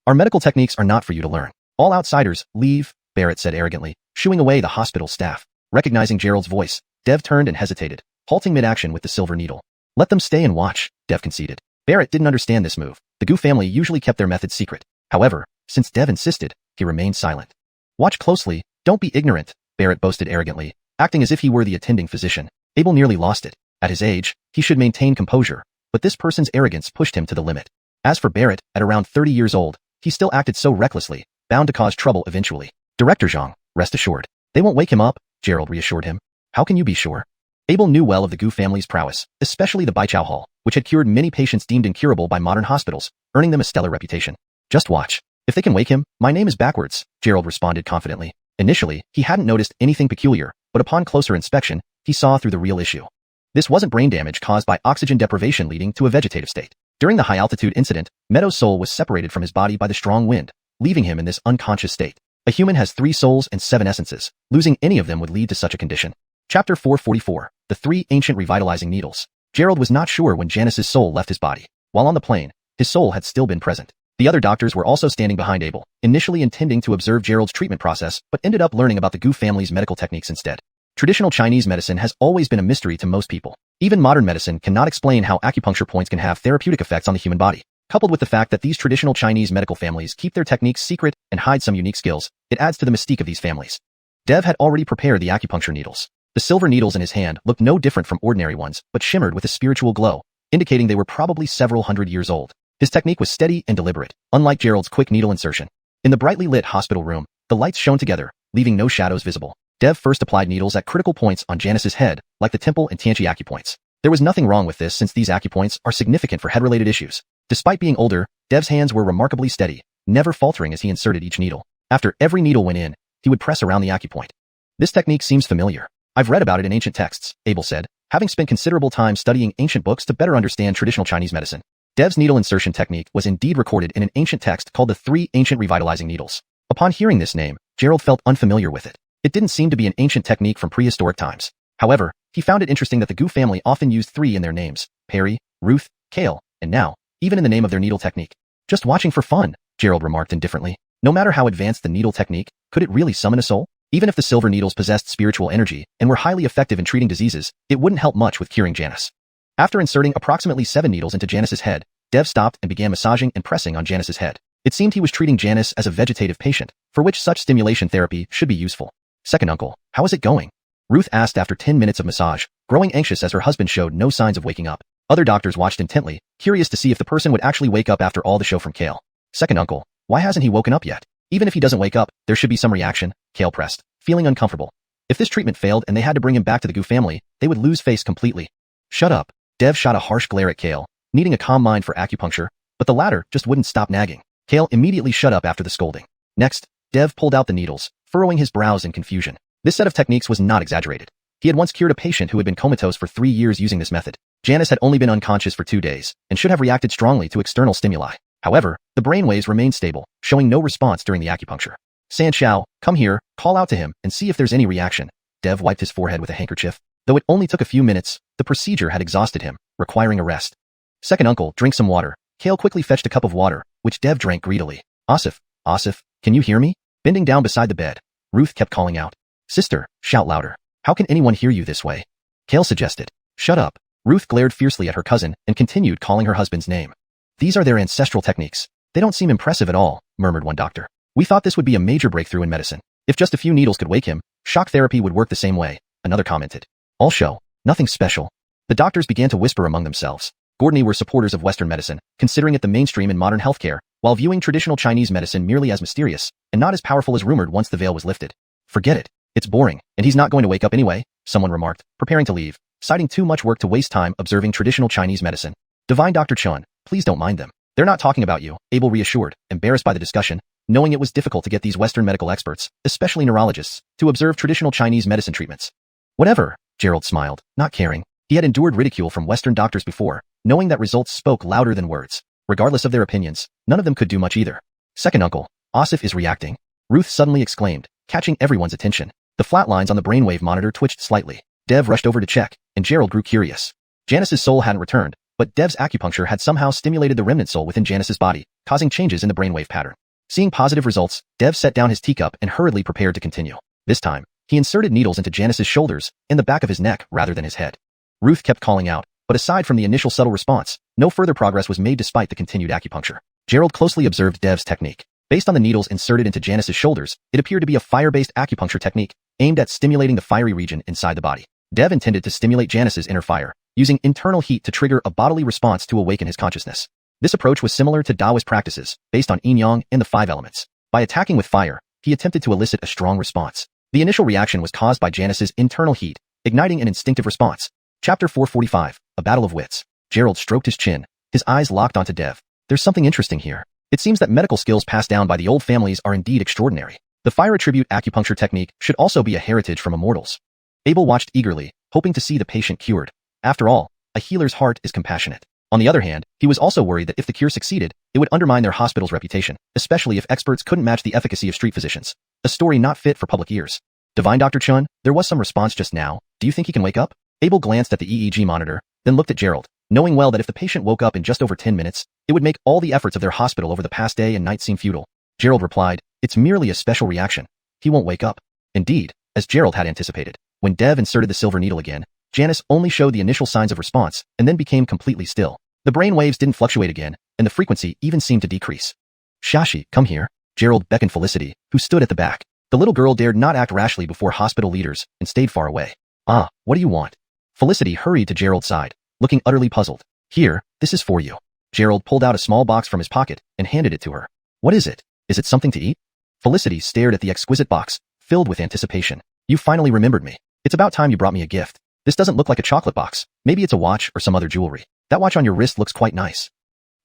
Our medical techniques are not for you to learn. All outsiders, leave, Barrett said arrogantly, shooing away the hospital staff. Recognizing Gerald's voice, Dev turned and hesitated, halting mid-action with the silver needle. Let them stay and watch, Dev conceded. Barrett didn't understand this move. The Gu family usually kept their methods secret. However, since Dev insisted, he remained silent. Watch closely, don't be ignorant, Barrett boasted arrogantly, acting as if he were the attending physician. Abel nearly lost it. At his age, he should maintain composure, but this person's arrogance pushed him to the limit. As for Barrett, at around 30 years old, he still acted so recklessly, bound to cause trouble eventually. Director Zhang, rest assured. They won't wake him up, Gerald reassured him. How can you be sure? Abel knew well of the Gu family's prowess, especially the Baichao Hall, which had cured many patients deemed incurable by modern hospitals, earning them a stellar reputation. Just watch. If they can wake him, my name is backwards, Gerald responded confidently. Initially, he hadn't noticed anything peculiar, but upon closer inspection, he saw through the real issue. This wasn't brain damage caused by oxygen deprivation leading to a vegetative state. During the high-altitude incident, Meadow's soul was separated from his body by the strong wind, leaving him in this unconscious state. A human has 3 souls and 7 essences. Losing any of them would lead to such a condition. Chapter 444, The 3 Ancient Revitalizing Needles. Gerald was not sure when Janice's soul left his body. While on the plane, his soul had still been present. The other doctors were also standing behind Abel, initially intending to observe Gerald's treatment process, but ended up learning about the Gu family's medical techniques instead. Traditional Chinese medicine has always been a mystery to most people. Even modern medicine cannot explain how acupuncture points can have therapeutic effects on the human body. Coupled with the fact that these traditional Chinese medical families keep their techniques secret and hide some unique skills, it adds to the mystique of these families. Dev had already prepared the acupuncture needles. The silver needles in his hand looked no different from ordinary ones, but shimmered with a spiritual glow, indicating they were probably several hundred years old. His technique was steady and deliberate, unlike Gerald's quick needle insertion. In the brightly lit hospital room, the lights shone together, leaving no shadows visible. Dev first applied needles at critical points on Janice's head, like the temple and Tianqi acupoints. There was nothing wrong with this since these acupoints are significant for head-related issues. Despite being older, Dev's hands were remarkably steady, never faltering as he inserted each needle. After every needle went in, he would press around the acupoint. This technique seems familiar. I've read about it in ancient texts, Abel said, having spent considerable time studying ancient books to better understand traditional Chinese medicine. Dev's needle insertion technique was indeed recorded in an ancient text called the 3 Ancient Revitalizing Needles. Upon hearing this name, Gerald felt unfamiliar with it. It didn't seem to be an ancient technique from prehistoric times. However, he found it interesting that the Gu family often used 3 in their names, Perry, Ruth, Kale, and now, even in the name of their needle technique. Just watching for fun, Gerald remarked indifferently. No matter how advanced the needle technique, could it really summon a soul? Even if the silver needles possessed spiritual energy and were highly effective in treating diseases, it wouldn't help much with curing Janice. After inserting approximately 7 needles into Janice's head, Dev stopped and began massaging and pressing on Janice's head. It seemed he was treating Janice as a vegetative patient, for which such stimulation therapy should be useful. Second uncle, how is it going? Ruth asked after 10 minutes of massage, growing anxious as her husband showed no signs of waking up. Other doctors watched intently, curious to see if the person would actually wake up after all the show from Kale. Second uncle, why hasn't he woken up yet? Even if he doesn't wake up, there should be some reaction, Kale pressed, feeling uncomfortable. If this treatment failed and they had to bring him back to the Gu family, they would lose face completely. Shut up. Dev shot a harsh glare at Kale, needing a calm mind for acupuncture, but the latter just wouldn't stop nagging. Kale immediately shut up after the scolding. Next, Dev pulled out the needles, furrowing his brows in confusion. This set of techniques was not exaggerated. He had once cured a patient who had been comatose for 3 years using this method. Janice had only been unconscious for 2 days, and should have reacted strongly to external stimuli. However, the brainwaves remained stable, showing no response during the acupuncture. San Xiao, come here, call out to him and see if there's any reaction. Dev wiped his forehead with a handkerchief. Though it only took a few minutes, the procedure had exhausted him, requiring a rest. Second uncle, drink some water. Kale quickly fetched a cup of water, which Dev drank greedily. Asif, can you hear me? Bending down beside the bed, Ruth kept calling out. Sister, shout louder. How can anyone hear you this way? Kale suggested. Shut up. Ruth glared fiercely at her cousin and continued calling her husband's name. These are their ancestral techniques. They don't seem impressive at all, murmured one doctor. We thought this would be a major breakthrough in medicine. If just a few needles could wake him, shock therapy would work the same way, another commented. All show, nothing special. The doctors began to whisper among themselves. Gordony were supporters of Western medicine, considering it the mainstream in modern healthcare, while viewing traditional Chinese medicine merely as mysterious and not as powerful as rumored once the veil was lifted. Forget it. It's boring, and he's not going to wake up anyway, someone remarked, preparing to leave, citing too much work to waste time observing traditional Chinese medicine. Divine Dr. Chun, please don't mind them. They're not talking about you, Abel reassured, embarrassed by the discussion, knowing it was difficult to get these Western medical experts, especially neurologists, to observe traditional Chinese medicine treatments. Whatever, Gerald smiled, not caring. He had endured ridicule from Western doctors before, knowing that results spoke louder than words. Regardless of their opinions, none of them could do much either. Second uncle, Asif is reacting. Ruth suddenly exclaimed, catching everyone's attention. The flat lines on the brainwave monitor twitched slightly. Dev rushed over to check, and Gerald grew curious. Janice's soul hadn't returned, but Dev's acupuncture had somehow stimulated the remnant soul within Janice's body, causing changes in the brainwave pattern. Seeing positive results, Dev set down his teacup and hurriedly prepared to continue. This time, he inserted needles into Janice's shoulders and the back of his neck rather than his head. Ruth kept calling out, but aside from the initial subtle response, no further progress was made despite the continued acupuncture. Gerald closely observed Dev's technique. Based on the needles inserted into Janice's shoulders, it appeared to be a fire-based acupuncture technique, aimed at stimulating the fiery region inside the body. Dev intended to stimulate Janice's inner fire, using internal heat to trigger a bodily response to awaken his consciousness. This approach was similar to Taoist practices, based on yin-yang and the 5 elements. By attacking with fire, he attempted to elicit a strong response. The initial reaction was caused by Janice's internal heat, igniting an instinctive response. Chapter 445, A Battle of Wits. Gerald stroked his chin, his eyes locked onto Dev. There's something interesting here. It seems that medical skills passed down by the old families are indeed extraordinary. The fire attribute acupuncture technique should also be a heritage from immortals. Abel watched eagerly, hoping to see the patient cured. After all, a healer's heart is compassionate. On the other hand, he was also worried that if the cure succeeded, it would undermine their hospital's reputation, especially if experts couldn't match the efficacy of street physicians. A story not fit for public ears. Divine Dr. Chun, there was some response just now. Do you think he can wake up? Abel glanced at the EEG monitor, then looked at Gerald, knowing well that if the patient woke up in just over 10 minutes, it would make all the efforts of their hospital over the past day and night seem futile. Gerald replied, it's merely a special reaction. He won't wake up. Indeed, as Gerald had anticipated, when Dev inserted the silver needle again, Janice only showed the initial signs of response and then became completely still. The brain waves didn't fluctuate again, and the frequency even seemed to decrease. Shashi, come here. Gerald beckoned Felicity, who stood at the back. The little girl dared not act rashly before hospital leaders and stayed far away. Ah, what do you want? Felicity hurried to Gerald's side, looking utterly puzzled. Here, this is for you. Gerald pulled out a small box from his pocket and handed it to her. What is it? Is it something to eat? Felicity stared at the exquisite box, filled with anticipation. You finally remembered me. It's about time you brought me a gift. This doesn't look like a chocolate box. Maybe it's a watch or some other jewelry. That watch on your wrist looks quite nice.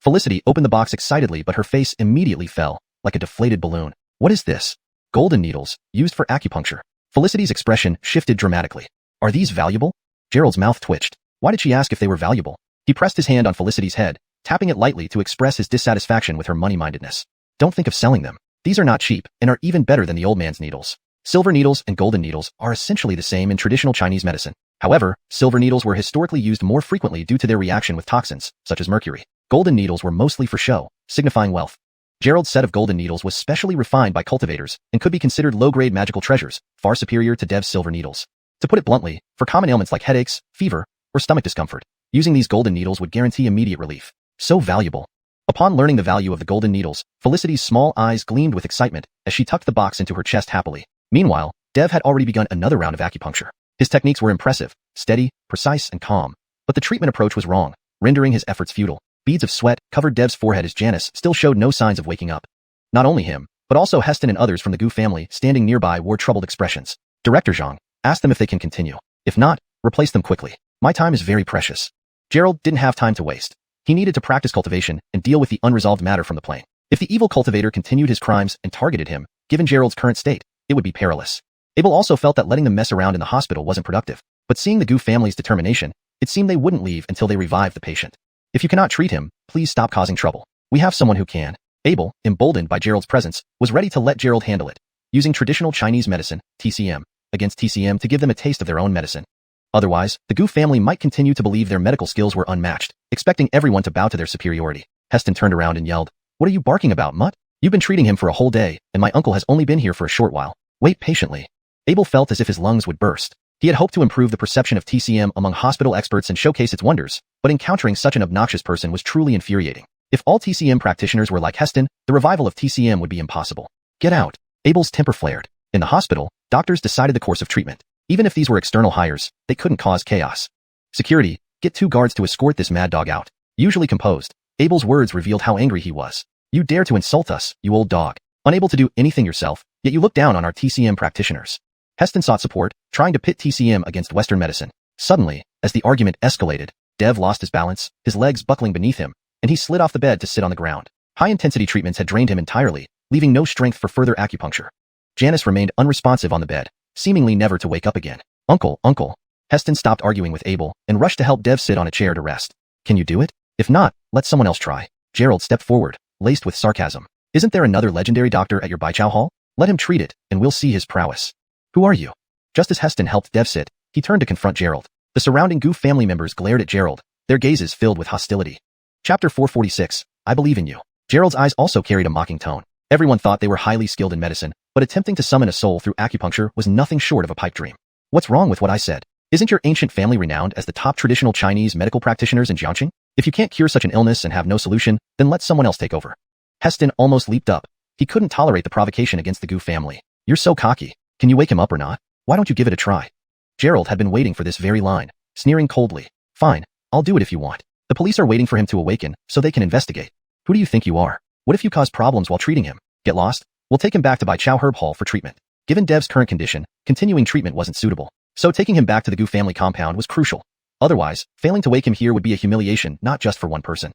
Felicity opened the box excitedly, but her face immediately fell, like a deflated balloon. What is this? Golden needles, used for acupuncture. Felicity's expression shifted dramatically. Are these valuable? Gerald's mouth twitched. Why did she ask if they were valuable? He pressed his hand on Felicity's head, tapping it lightly to express his dissatisfaction with her money-mindedness. Don't think of selling them. These are not cheap and are even better than the old man's needles. Silver needles and golden needles are essentially the same in traditional Chinese medicine. However, silver needles were historically used more frequently due to their reaction with toxins, such as mercury. Golden needles were mostly for show, signifying wealth. Gerald's set of golden needles was specially refined by cultivators and could be considered low-grade magical treasures, far superior to Dev's silver needles. To put it bluntly, for common ailments like headaches, fever, or stomach discomfort, using these golden needles would guarantee immediate relief. So valuable. Upon learning the value of the golden needles, Felicity's small eyes gleamed with excitement as she tucked the box into her chest happily. Meanwhile, Dev had already begun another round of acupuncture. His techniques were impressive, steady, precise, and calm. But the treatment approach was wrong, rendering his efforts futile. Beads of sweat covered Dev's forehead as Janice still showed no signs of waking up. Not only him, but also Heston and others from the Gu family standing nearby wore troubled expressions. Director Zhang, ask them if they can continue. If not, replace them quickly. My time is very precious. Gerald didn't have time to waste. He needed to practice cultivation and deal with the unresolved matter from the plane. If the evil cultivator continued his crimes and targeted him, given Gerald's current state, it would be perilous. Abel also felt that letting them mess around in the hospital wasn't productive. But seeing the Gu family's determination, it seemed they wouldn't leave until they revived the patient. If you cannot treat him, please stop causing trouble. We have someone who can. Abel, emboldened by Gerald's presence, was ready to let Gerald handle it, using traditional Chinese medicine, TCM, against TCM to give them a taste of their own medicine. Otherwise, the Gu family might continue to believe their medical skills were unmatched, expecting everyone to bow to their superiority. Heston turned around and yelled, "What are you barking about, Mutt? You've been treating him for a whole day, and my uncle has only been here for a short while. Wait patiently." Abel felt as if his lungs would burst. He had hoped to improve the perception of TCM among hospital experts and showcase its wonders, but encountering such an obnoxious person was truly infuriating. If all TCM practitioners were like Heston, the revival of TCM would be impossible. Get out. Abel's temper flared. In the hospital, doctors decided the course of treatment. Even if these were external hires, they couldn't cause chaos. Security, get 2 guards to escort this mad dog out. Usually composed, Abel's words revealed how angry he was. You dare to insult us, you old dog. Unable to do anything yourself, yet you look down on our TCM practitioners. Heston sought support, trying to pit TCM against Western medicine. Suddenly, as the argument escalated, Dev lost his balance, his legs buckling beneath him, and he slid off the bed to sit on the ground. High-intensity treatments had drained him entirely, leaving no strength for further acupuncture. Janice remained unresponsive on the bed, seemingly never to wake up again. Uncle. Heston stopped arguing with Abel and rushed to help Dev sit on a chair to rest. Can you do it? If not, let someone else try. Gerald stepped forward, laced with sarcasm. Isn't there another legendary doctor at your Baichao Hall? Let him treat it, and we'll see his prowess. Who are you? Just as Heston helped Dev sit, he turned to confront Gerald. The surrounding Gu family members glared at Gerald, their gazes filled with hostility. Chapter 446, I believe in you. Gerald's eyes also carried a mocking tone. Everyone thought they were highly skilled in medicine, but attempting to summon a soul through acupuncture was nothing short of a pipe dream. What's wrong with what I said? Isn't your ancient family renowned as the top traditional Chinese medical practitioners in Jiangxing? If you can't cure such an illness and have no solution, then let someone else take over. Heston almost leaped up. He couldn't tolerate the provocation against the Gu family. You're so cocky. Can you wake him up or not? Why don't you give it a try? Gerald had been waiting for this very line, sneering coldly. Fine, I'll do it if you want. The police are waiting for him to awaken, so they can investigate. Who do you think you are? What if you cause problems while treating him? Get lost? We'll take him back to Baichao Herb Hall for treatment. Given Dev's current condition, continuing treatment wasn't suitable. So taking him back to the Gu family compound was crucial. Otherwise, failing to wake him here would be a humiliation not just for one person.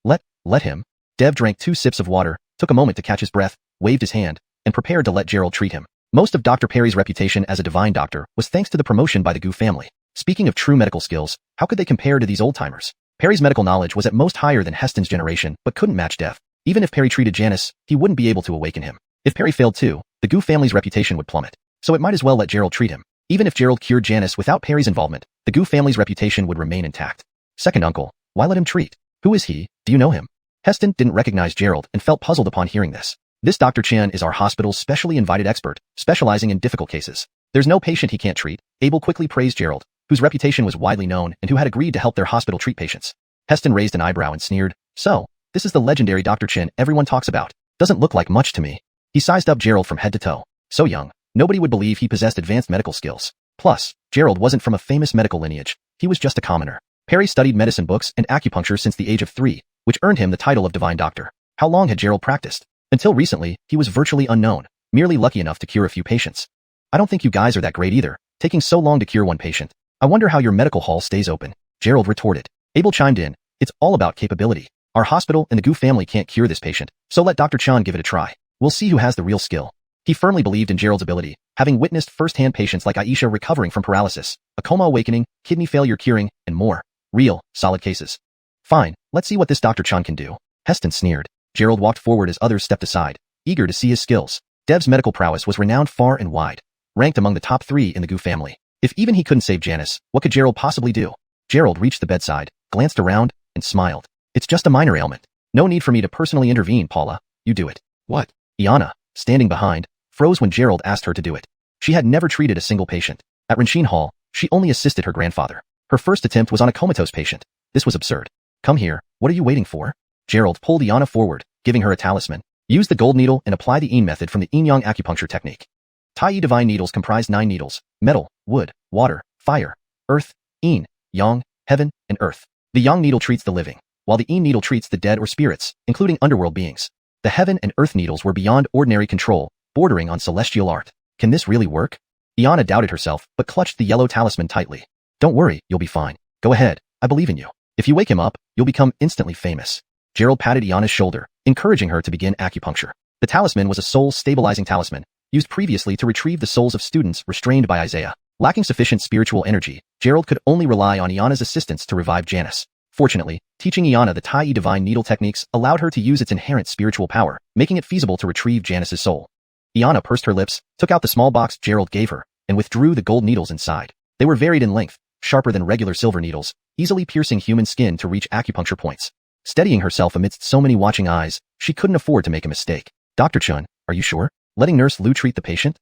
Let him. Dev drank 2 sips of water, took a moment to catch his breath, waved his hand, and prepared to let Gerald treat him. Most of Dr. Perry's reputation as a divine doctor was thanks to the promotion by the Gu family. Speaking of true medical skills, how could they compare to these old-timers? Perry's medical knowledge was at most higher than Heston's generation, but couldn't match Dev. Even if Perry treated Janice, he wouldn't be able to awaken him. If Perry failed too, the Gu family's reputation would plummet. So it might as well let Gerald treat him. Even if Gerald cured Janice without Perry's involvement, the Gu family's reputation would remain intact. Second uncle, why let him treat? Who is he? Do you know him? Heston didn't recognize Gerald and felt puzzled upon hearing this. This Dr. Chen is our hospital's specially invited expert, specializing in difficult cases. There's no patient he can't treat. Abel quickly praised Gerald, whose reputation was widely known and who had agreed to help their hospital treat patients. Heston raised an eyebrow and sneered. So, this is the legendary Dr. Chen everyone talks about. Doesn't look like much to me. He sized up Gerald from head to toe. So young, nobody would believe he possessed advanced medical skills. Plus, Gerald wasn't from a famous medical lineage. He was just a commoner. Perry studied medicine books and acupuncture since the age of 3, which earned him the title of divine doctor. How long had Gerald practiced? Until recently, he was virtually unknown, merely lucky enough to cure a few patients. I don't think you guys are that great either, taking so long to cure one patient. I wonder how your medical hall stays open. Gerald retorted. Abel chimed in. It's all about capability. Our hospital and the Gu family can't cure this patient, so let Dr. Chan give it a try. We'll see who has the real skill. He firmly believed in Gerald's ability, having witnessed first-hand patients like Aisha recovering from paralysis, a coma awakening, kidney failure curing, and more. Real, solid cases. Fine, let's see what this Dr. Chan can do. Heston sneered. Gerald walked forward as others stepped aside, eager to see his skills. Dev's medical prowess was renowned far and wide, ranked among the top 3 in the Gu family. If even he couldn't save Janice, what could Gerald possibly do? Gerald reached the bedside, glanced around, and smiled. It's just a minor ailment. No need for me to personally intervene, Paula. You do it. What? Iana, standing behind, froze when Gerald asked her to do it. She had never treated a single patient. At Renxin Hall, she only assisted her grandfather. Her first attempt was on a comatose patient. This was absurd. Come here, what are you waiting for? Gerald pulled Iana forward, giving her a talisman. Use the gold needle and apply the Yin method from the Yin-Yang acupuncture technique. Tai divine needles comprise 9 needles: metal, wood, water, fire, earth, Yin, Yang, heaven, and earth. The Yang needle treats the living, while the Yin needle treats the dead or spirits, including underworld beings. The heaven and earth needles were beyond ordinary control, bordering on celestial art. Can this really work? Iana doubted herself, but clutched the yellow talisman tightly. Don't worry, you'll be fine. Go ahead, I believe in you. If you wake him up, you'll become instantly famous. Gerald patted Iana's shoulder, encouraging her to begin acupuncture. The talisman was a soul-stabilizing talisman, used previously to retrieve the souls of students restrained by Isaiah. Lacking sufficient spiritual energy, Gerald could only rely on Iana's assistance to revive Janice. Fortunately, Teaching Iana the Tai divine needle techniques allowed her to use its inherent spiritual power, making it feasible to retrieve Janice's soul. Iana pursed her lips, took out the small box Gerald gave her, and withdrew the gold needles inside. They were varied in length, sharper than regular silver needles, easily piercing human skin to reach acupuncture points. Steadying herself amidst so many watching eyes, she couldn't afford to make a mistake. Dr. Chun, are you sure? Letting Nurse Lu treat the patient?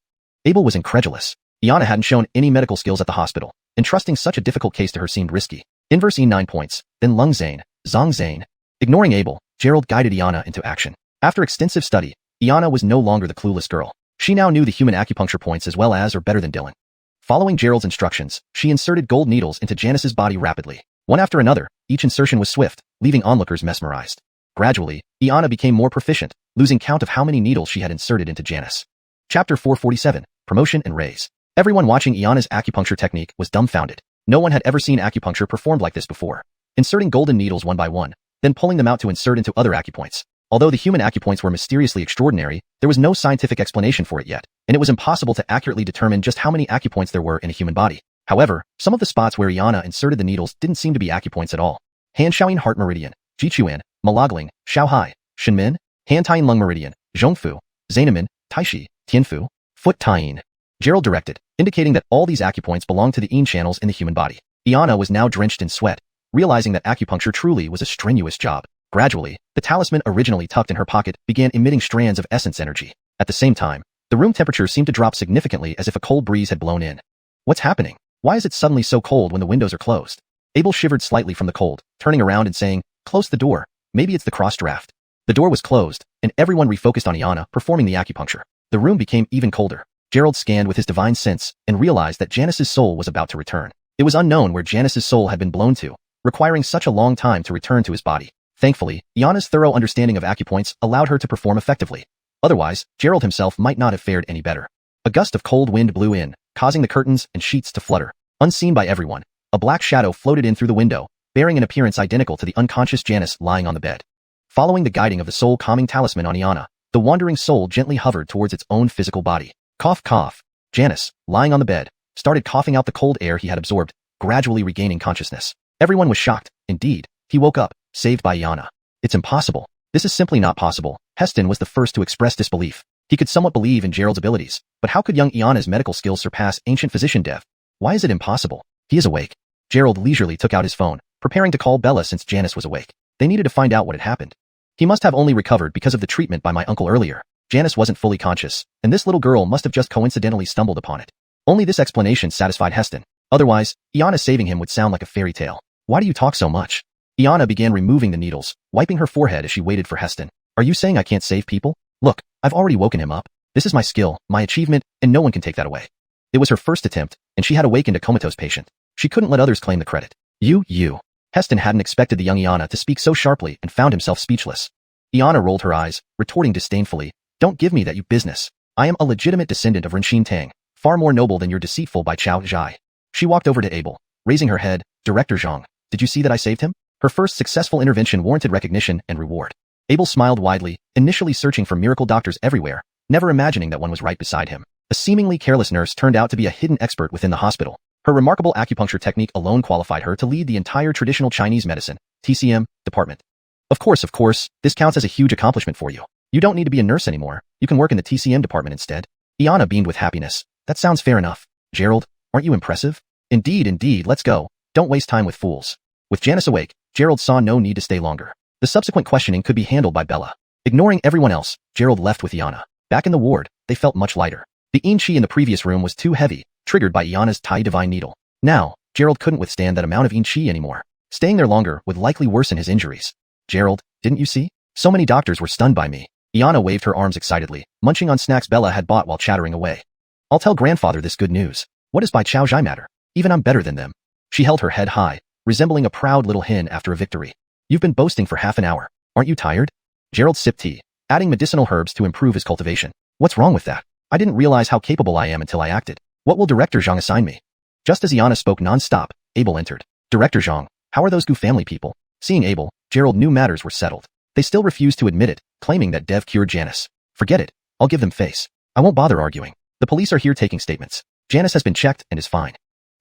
Abel was incredulous. Iana hadn't shown any medical skills at the hospital, and trusting such a difficult case to her seemed risky. Inverse E 9 points, then Lung Zane, Zhang Zane. Ignoring Abel, Gerald guided Iana into action. After extensive study, Iana was no longer the clueless girl. She now knew the human acupuncture points as well as or better than Dylan. Following Gerald's instructions, she inserted gold needles into Janice's body rapidly. One after another, each insertion was swift, leaving onlookers mesmerized. Gradually, Iana became more proficient, losing count of how many needles she had inserted into Janice. Chapter 447, Promotion and Raise. Everyone watching Iana's acupuncture technique was dumbfounded. No one had ever seen acupuncture performed like this before. Inserting golden needles one by one, then pulling them out to insert into other acupoints. Although the human acupoints were mysteriously extraordinary, there was no scientific explanation for it yet, and it was impossible to accurately determine just how many acupoints there were in a human body. However, some of the spots where Iana inserted the needles didn't seem to be acupoints at all. Han Shaoyin Heart Meridian, Jichuan, Malagling, Shaohai, Shinmin, Han Taiyin Lung Meridian, Zhongfu, Zainemin, Taishi, Tianfu, Foot Taiyin. Gerald directed, indicating that all these acupoints belonged to the yin channels in the human body. Iana was now drenched in sweat, realizing that acupuncture truly was a strenuous job. Gradually, the talisman originally tucked in her pocket began emitting strands of essence energy. At the same time, the room temperature seemed to drop significantly as if a cold breeze had blown in. What's happening? Why is it suddenly so cold when the windows are closed? Abel shivered slightly from the cold, turning around and saying, "Close the door. Maybe it's the cross draft." The door was closed, and everyone refocused on Iana performing the acupuncture. The room became even colder. Gerald scanned with his divine sense and realized that Janice's soul was about to return. It was unknown where Janice's soul had been blown to, requiring such a long time to return to his body. Thankfully, Iana's thorough understanding of acupoints allowed her to perform effectively. Otherwise, Gerald himself might not have fared any better. A gust of cold wind blew in, causing the curtains and sheets to flutter. Unseen by everyone, a black shadow floated in through the window, bearing an appearance identical to the unconscious Janice lying on the bed. Following the guiding of the soul-calming talisman on Iana, the wandering soul gently hovered towards its own physical body. Cough, cough. Janice, lying on the bed, started coughing out the cold air he had absorbed, gradually regaining consciousness. Everyone was shocked. Indeed, he woke up, saved by Iana. It's impossible. This is simply not possible. Heston was the first to express disbelief. He could somewhat believe in Gerald's abilities, but how could young Iana's medical skills surpass ancient physician Dev? Why is it impossible? He is awake. Gerald leisurely took out his phone, preparing to call Bella since Janice was awake. They needed to find out what had happened. He must have only recovered because of the treatment by my uncle earlier. Janice wasn't fully conscious, and this little girl must have just coincidentally stumbled upon it. Only this explanation satisfied Heston. Otherwise, Iana saving him would sound like a fairy tale. Why do you talk so much? Iana began removing the needles, wiping her forehead as she waited for Heston. Are you saying I can't save people? Look, I've already woken him up. This is my skill, my achievement, and no one can take that away. It was her first attempt, and she had awakened a comatose patient. She couldn't let others claim the credit. You. Heston hadn't expected the young Iana to speak so sharply and found himself speechless. Iana rolled her eyes, retorting disdainfully, "Don't give me that, you business. I am a legitimate descendant of Renxin Tang, far more noble than your deceitful Bai Chao Zhai." She walked over to Abel, raising her head. "Director Zhang, did you see that I saved him?" Her first successful intervention warranted recognition and reward. Abel smiled widely, initially searching for miracle doctors everywhere, never imagining that one was right beside him. A seemingly careless nurse turned out to be a hidden expert within the hospital. Her remarkable acupuncture technique alone qualified her to lead the entire traditional Chinese medicine, TCM, department. Of course, this counts as a huge accomplishment for you. You don't need to be a nurse anymore. You can work in the TCM department instead. Iana beamed with happiness. That sounds fair enough. Gerald, aren't you impressive? Indeed, let's go. Don't waste time with fools. With Janice awake, Gerald saw no need to stay longer. The subsequent questioning could be handled by Bella. Ignoring everyone else, Gerald left with Iana. Back in the ward, they felt much lighter. The yin chi in the previous room was too heavy, triggered by Iana's Tai divine needle. Now, Gerald couldn't withstand that amount of yin chi anymore. Staying there longer would likely worsen his injuries. Gerald, didn't you see? So many doctors were stunned by me. Iana waved her arms excitedly, munching on snacks Bella had bought while chattering away. I'll tell grandfather this good news. What does Bai Chao Zhai matter? Even I'm better than them. She held her head high, resembling a proud little hen after a victory. You've been boasting for half an hour. Aren't you tired? Gerald sipped tea, adding medicinal herbs to improve his cultivation. What's wrong with that? I didn't realize how capable I am until I acted. What will Director Zhang assign me? Just as Iana spoke non-stop, Abel entered. Director Zhang, how are those Gu family people? Seeing Abel, Gerald knew matters were settled. They still refused to admit it, claiming that Dev cured Janice. Forget it. I'll give them face. I won't bother arguing. The police are here taking statements. Janice has been checked and is fine.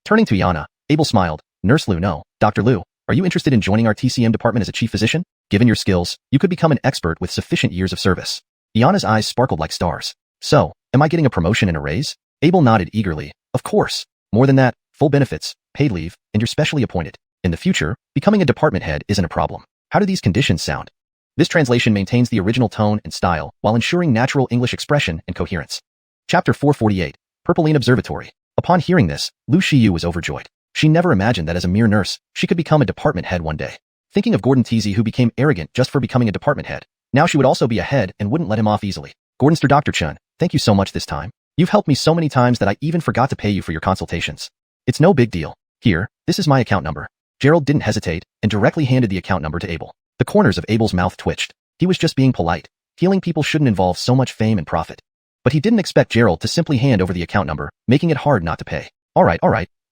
Turning to Iana, Abel smiled. Nurse Lu, no, Dr. Lu, Are you interested in joining our TCM department as a chief physician? Given your skills, you could become an expert with sufficient years of service. Iana's eyes sparkled like stars. So, am I getting a promotion and a raise? Abel nodded eagerly. Of course. More than that, full benefits, paid leave, and you're specially appointed. In the future, becoming a department head isn't a problem. How do these conditions sound? This translation maintains the original tone and style while ensuring natural English expression and coherence. Chapter 448, Purpline Observatory. Upon hearing this, Xiang Yu was overjoyed. She never imagined that as a mere nurse, she could become a department head one day. Thinking of Gordon Teasy, who became arrogant just for becoming a department head. Now she would also be a head and wouldn't let him off easily. Gordonster Dr. Chun, thank you so much this time. You've helped me so many times that I even forgot to pay you for your consultations. It's no big deal. Here, this is my account number. Gerald didn't hesitate and directly handed the account number to Abel. The corners of Abel's mouth twitched. He was just being polite. Healing people shouldn't involve so much fame and profit. But he didn't expect Gerald to simply hand over the account number, making it hard not to pay. All right,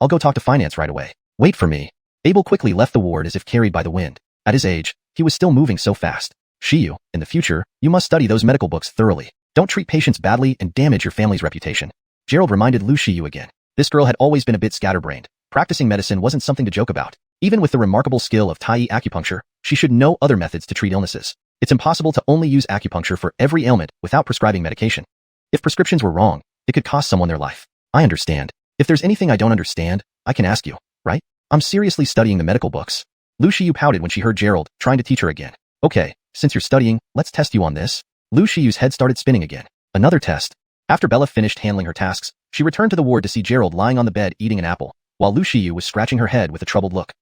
I'll go talk to finance right away. Wait for me. Abel quickly left the ward as if carried by the wind. At his age, he was still moving so fast. Xiang Yu, in the future, you must study those medical books thoroughly. Don't treat patients badly and damage your family's reputation. Gerald reminded Xiang Yu again. This girl had always been a bit scatterbrained. Practicing medicine wasn't something to joke about. Even with the remarkable skill of Tai acupuncture, she should know other methods to treat illnesses. It's impossible to only use acupuncture for every ailment without prescribing medication. If prescriptions were wrong, it could cost someone their life. I understand. If there's anything I don't understand, I can ask you, right? I'm seriously studying the medical books. Xiang Yu pouted when she heard Gerald trying to teach her again. Okay, since you're studying, let's test you on this. Xiang Yu's head started spinning again. Another test. After Bella finished handling her tasks, she returned to the ward to see Gerald lying on the bed eating an apple, while Xiang Yu was scratching her head with a troubled look.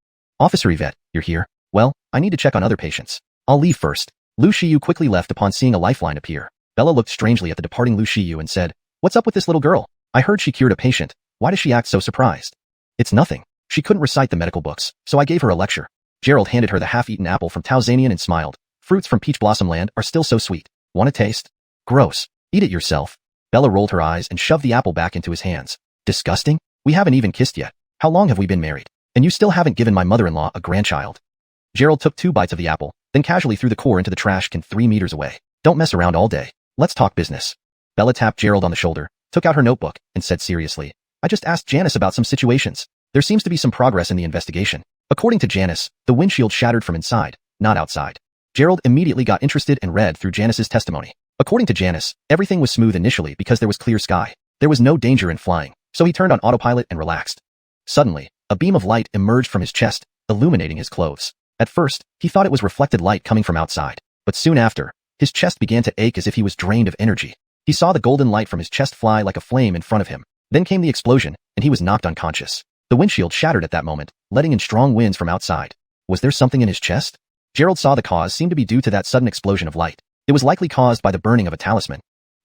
Officer Yvette, you're here? Well, I need to check on other patients. I'll leave first. Xiang Yu quickly left upon seeing a lifeline appear. Bella looked strangely at the departing Xiang Yu and said, What's up with this little girl? I heard she cured a patient. Why does she act so surprised? It's nothing. She couldn't recite the medical books, so I gave her a lecture. Gerald handed her the half-eaten apple from Tanzania and smiled. Fruits from Peach Blossom Land are still so sweet. Want a taste? Gross. Eat it yourself. Bella rolled her eyes and shoved the apple back into his hands. Disgusting? We haven't even kissed yet. How long have we been married? And you still haven't given my mother-in-law a grandchild. Gerald took 2 bites of the apple, then casually threw the core into the trash can 3 meters away. Don't mess around all day. Let's talk business. Bella tapped Gerald on the shoulder, took out her notebook, and said seriously, I just asked Janice about some situations. There seems to be some progress in the investigation. According to Janice, the windshield shattered from inside, not outside. Gerald immediately got interested and read through Janice's testimony. According to Janice, everything was smooth initially because there was clear sky. There was no danger in flying, so he turned on autopilot and relaxed. Suddenly, a beam of light emerged from his chest, illuminating his clothes. At first, he thought it was reflected light coming from outside, but soon after, his chest began to ache as if he was drained of energy. He saw the golden light from his chest fly like a flame in front of him. Then came the explosion, and he was knocked unconscious. The windshield shattered at that moment, letting in strong winds from outside. Was there something in his chest? Gerald saw the cause seemed to be due to that sudden explosion of light. It was likely caused by the burning of a talisman.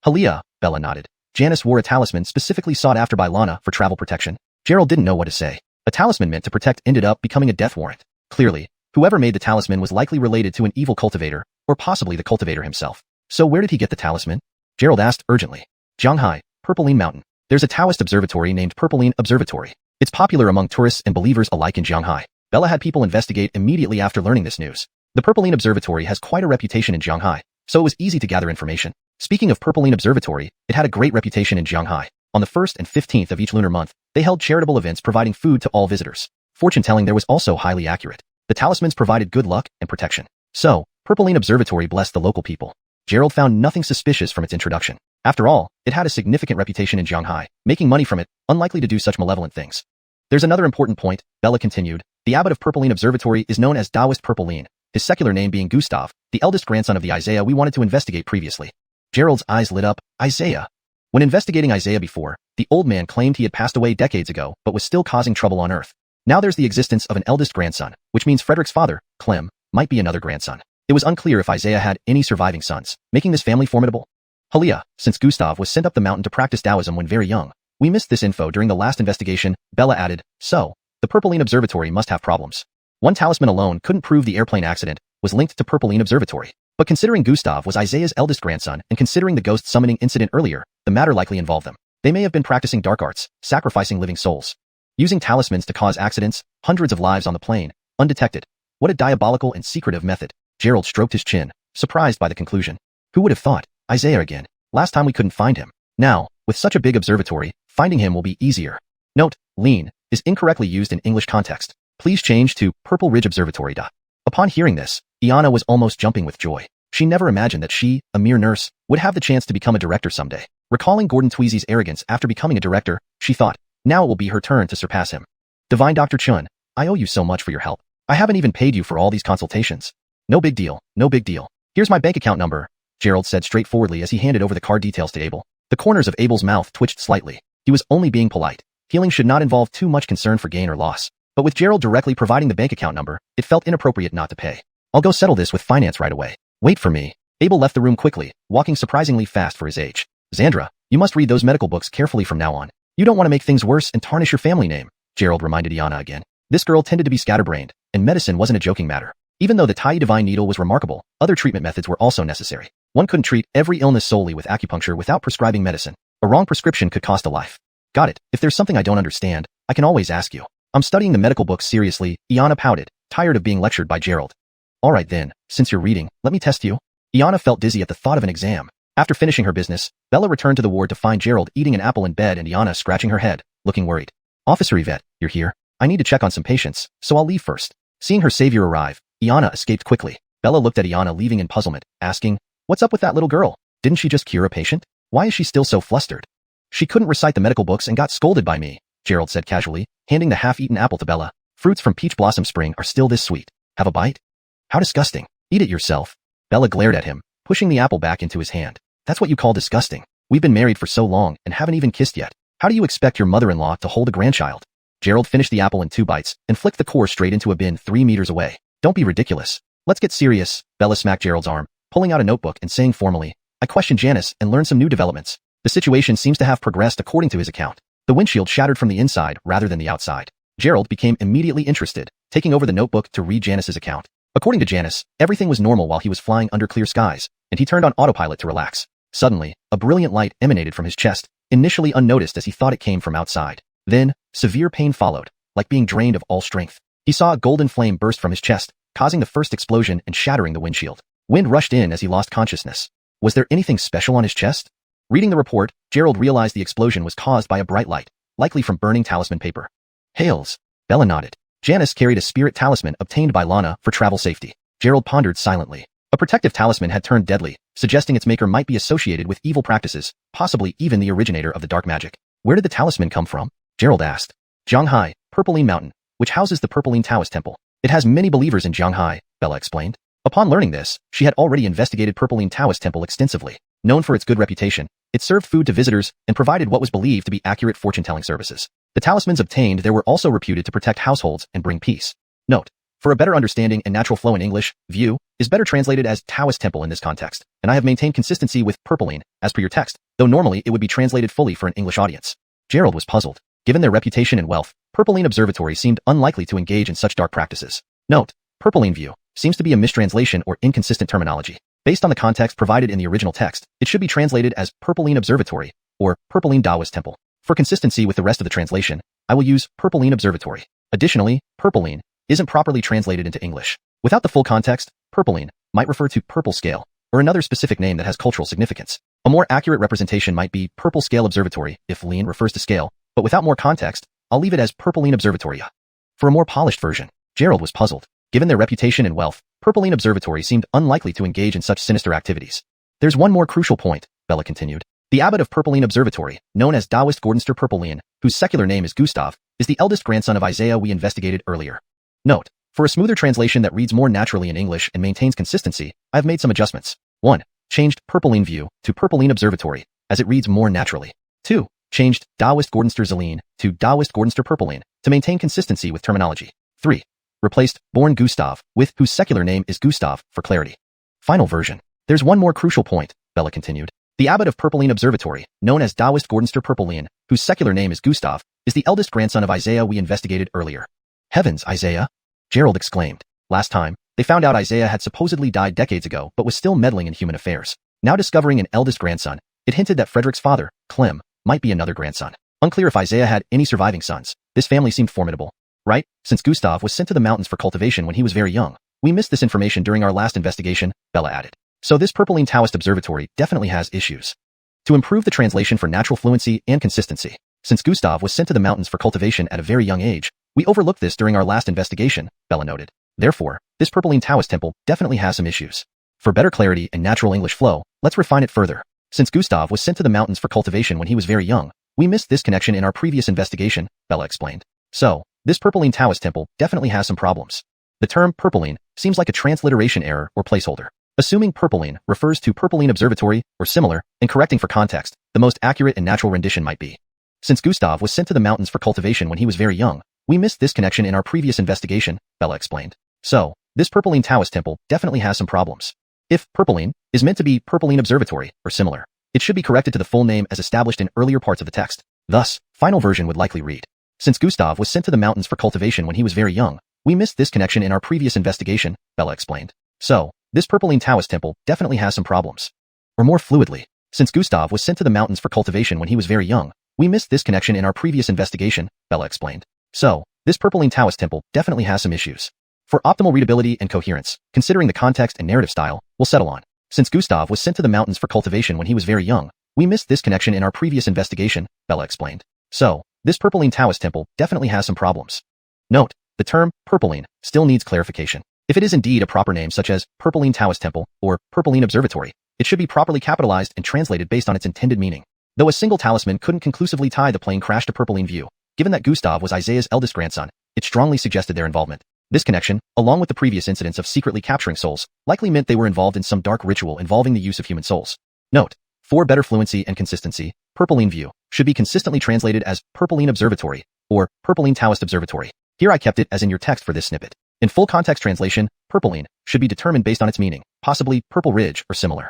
Halia, Bella nodded. Janice wore a talisman specifically sought after by Lana for travel protection. Gerald didn't know what to say. A talisman meant to protect ended up becoming a death warrant. Clearly, whoever made the talisman was likely related to an evil cultivator, or possibly the cultivator himself. So where did he get the talisman? Gerald asked urgently. Zhanghai, Purpline Mountain. There's a Taoist observatory named Purpline Observatory. It's popular among tourists and believers alike in Zhanghai. Bella had people investigate immediately after learning this news. The Purpline Observatory has quite a reputation in Zhanghai, so it was easy to gather information. Speaking of Purpline Observatory, it had a great reputation in Zhanghai. On the 1st and 15th of each lunar month, they held charitable events providing food to all visitors. Fortune-telling there was also highly accurate. The talismans provided good luck and protection. So, Purpline Observatory blessed the local people. Gerald found nothing suspicious from its introduction. After all, it had a significant reputation in Zhanghai, making money from it, unlikely to do such malevolent things. There's another important point, Bella continued. The abbot of Purpline Observatory is known as Taoist Purpline, his secular name being Gustav, the eldest grandson of the Isaiah we wanted to investigate previously. Gerald's eyes lit up. Isaiah. When investigating Isaiah before, the old man claimed he had passed away decades ago but was still causing trouble on Earth. Now there's the existence of an eldest grandson, which means Frederick's father, Clem, might be another grandson. It was unclear if Isaiah had any surviving sons, making this family formidable. Halia, since Gustav was sent up the mountain to practice Taoism when very young, we missed this info during the last investigation, Bella added. So, the Purpline Observatory must have problems. One talisman alone couldn't prove the airplane accident was linked to Purpline Observatory. But considering Gustav was Isaiah's eldest grandson and considering the ghost summoning incident earlier, the matter likely involved them. They may have been practicing dark arts, sacrificing living souls. Using talismans to cause accidents, hundreds of lives on the plane, undetected. What a diabolical and secretive method. Gerald stroked his chin, surprised by the conclusion. Who would have thought? Isaiah again. Last time we couldn't find him. Now, with such a big observatory, finding him will be easier. Note, lean, is incorrectly used in English context. Please change to Purple Ridge Observatory. Upon hearing this, Iana was almost jumping with joy. She never imagined that she, a mere nurse, would have the chance to become a director someday. Recalling Gordon Tweezy's arrogance after becoming a director, she thought, now it will be her turn to surpass him. Divine Dr. Chun, I owe you so much for your help. I haven't even paid you for all these consultations. No big deal, no big deal. Here's my bank account number, Gerald said straightforwardly as he handed over the card details to Abel. The corners of Abel's mouth twitched slightly. He was only being polite. Healing should not involve too much concern for gain or loss. But with Gerald directly providing the bank account number, it felt inappropriate not to pay. I'll go settle this with finance right away. Wait for me. Abel left the room quickly, walking surprisingly fast for his age. Xandra, you must read those medical books carefully from now on. You don't want to make things worse and tarnish your family name, Gerald reminded Iana again. This girl tended to be scatterbrained, and medicine wasn't a joking matter. Even though the Tai Divine Needle was remarkable, other treatment methods were also necessary. One couldn't treat every illness solely with acupuncture without prescribing medicine. A wrong prescription could cost a life. Got it. If there's something I don't understand, I can always ask you. I'm studying the medical books seriously, Iana pouted, tired of being lectured by Gerald. All right then, since you're reading, let me test you. Iana felt dizzy at the thought of an exam. After finishing her business, Bella returned to the ward to find Gerald eating an apple in bed and Iana scratching her head, looking worried. Officer Yvette, you're here? I need to check on some patients, so I'll leave first. Seeing her savior arrive, Iana escaped quickly. Bella looked at Iana leaving in puzzlement, asking, what's up with that little girl? Didn't she just cure a patient? Why is she still so flustered? She couldn't recite the medical books and got scolded by me, Gerald said casually, handing the half-eaten apple to Bella. Fruits from Peach Blossom Spring are still this sweet. Have a bite? How disgusting. Eat it yourself. Bella glared at him, pushing the apple back into his hand. That's what you call disgusting. We've been married for so long and haven't even kissed yet. How do you expect your mother-in-law to hold a grandchild? Gerald finished the apple in 2 bites and flicked the core straight into a bin 3 meters away. Don't be ridiculous. Let's get serious. Bella smacked Gerald's arm, pulling out a notebook and saying formally, I questioned Janice and learned some new developments. The situation seems to have progressed according to his account. The windshield shattered from the inside rather than the outside. Gerald became immediately interested, taking over the notebook to read Janice's account. According to Janice, everything was normal while he was flying under clear skies, and he turned on autopilot to relax. Suddenly, a brilliant light emanated from his chest, initially unnoticed as he thought it came from outside. Then, severe pain followed, like being drained of all strength. He saw a golden flame burst from his chest, causing the first explosion and shattering the windshield. Wind rushed in as he lost consciousness. Was there anything special on his chest? Reading the report, Gerald realized the explosion was caused by a bright light, likely from burning talisman paper. Hails. Bella nodded. Janice carried a spirit talisman obtained by Lana for travel safety. Gerald pondered silently. A protective talisman had turned deadly, suggesting its maker might be associated with evil practices, possibly even the originator of the dark magic. Where did the talisman come from? Gerald asked. Zhanghai, Purpleine Mountain, which houses the Purpleine Taoist Temple. It has many believers in Zhanghai, Bella explained. Upon learning this, she had already investigated Purpleine Taoist Temple extensively. Known for its good reputation, it served food to visitors and provided what was believed to be accurate fortune-telling services. The talismans obtained there were also reputed to protect households and bring peace. Note: for a better understanding and natural flow in English, view is better translated as Taoist temple in this context, and I have maintained consistency with Purpleine, as per your text, though normally it would be translated fully for an English audience. Gerald was puzzled. Given their reputation and wealth, Purpleine Observatory seemed unlikely to engage in such dark practices. Note: Purpleine view seems to be a mistranslation or inconsistent terminology. Based on the context provided in the original text, it should be translated as Purpleine Observatory, or Purpleine Taoist Temple. For consistency with the rest of the translation, I will use Purpleine Observatory. Additionally, Purpleine isn't properly translated into English. Without the full context, Purpleine might refer to purple scale, or another specific name that has cultural significance. A more accurate representation might be Purple Scale Observatory if lean refers to scale, but without more context, I'll leave it as Purpleine Observatory. For a more polished version, Gerald was puzzled. Given their reputation and wealth, Purpleine Observatory seemed unlikely to engage in such sinister activities. There's one more crucial point, Bella continued. The abbot of Purpleine Observatory, known as Taoist Gordonster Purpleine, whose secular name is Gustav, is the eldest grandson of Isaiah we investigated earlier. Note: for a smoother translation that reads more naturally in English and maintains consistency, I've made some adjustments. 1. Changed Purpleine View to Purpleine Observatory, as it reads more naturally. 2. Changed Taoist Gordonster Zeline to Taoist Gordonster Purpleine to maintain consistency with terminology. 3. Replaced Born Gustav with whose secular name is Gustav for clarity. Final version. There's one more crucial point, Bella continued. The abbot of Purpleine Observatory, known as Taoist Gordonster Purpleine, whose secular name is Gustav, is the eldest grandson of Isaiah we investigated earlier. Heavens, Isaiah! Gerald exclaimed. Last time, they found out Isaiah had supposedly died decades ago but was still meddling in human affairs. Now discovering an eldest grandson, it hinted that Frederick's father, Clem, might be another grandson. Unclear if Isaiah had any surviving sons. This family seemed formidable. Right? Since Gustav was sent to the mountains for cultivation when he was very young. We missed this information during our last investigation, Bella added. So this Purpleine Taoist Observatory definitely has issues. To improve the translation for natural fluency and consistency, since Gustav was sent to the mountains for cultivation at a very young age, We overlooked this during our last investigation, Bella noted. Therefore, this purpling Taoist temple definitely has some issues. For better clarity and natural English flow, let's refine it further. Since Gustav was sent to the mountains for cultivation when he was very young, we missed this connection in our previous investigation, Bella explained. So, this purpling Taoist temple definitely has some problems. The term purpling seems like a transliteration error or placeholder. Assuming purpling refers to purpling observatory or similar, and correcting for context, the most accurate and natural rendition might be. Since Gustav was sent to the mountains for cultivation when he was very young, we missed this connection in our previous investigation, Bella explained. So, this purpling Taoist temple definitely has some problems. If purpling is meant to be purpling observatory or similar, it should be corrected to the full name as established in earlier parts of the text. Thus, final version would likely read. Since Gustav was sent to the mountains for cultivation when he was very young, we missed this connection in our previous investigation, Bella explained. So, this purpling Taoist temple definitely has some problems. Or more fluidly, since Gustav was sent to the mountains for cultivation when he was very young, we missed this connection in our previous investigation, Bella explained. So, this purpling Taoist temple definitely has some issues. For optimal readability and coherence, considering the context and narrative style, we'll settle on. Since Gustav was sent to the mountains for cultivation when he was very young, we missed this connection in our previous investigation, Bella explained. So, this purpling Taoist temple definitely has some problems. Note, the term purpling still needs clarification. If it is indeed a proper name such as purpling Taoist temple or purpling observatory, it should be properly capitalized and translated based on its intended meaning. Though a single talisman couldn't conclusively tie the plane crash to purpling view, given that Gustav was Isaiah's eldest grandson, it strongly suggested their involvement. This connection, along with the previous incidents of secretly capturing souls, likely meant they were involved in some dark ritual involving the use of human souls. Note, for better fluency and consistency, purpling view should be consistently translated as purpling observatory or purpling Taoist observatory. Here I kept it as in your text for this snippet. In full context translation, purpling should be determined based on its meaning, possibly purple ridge or similar.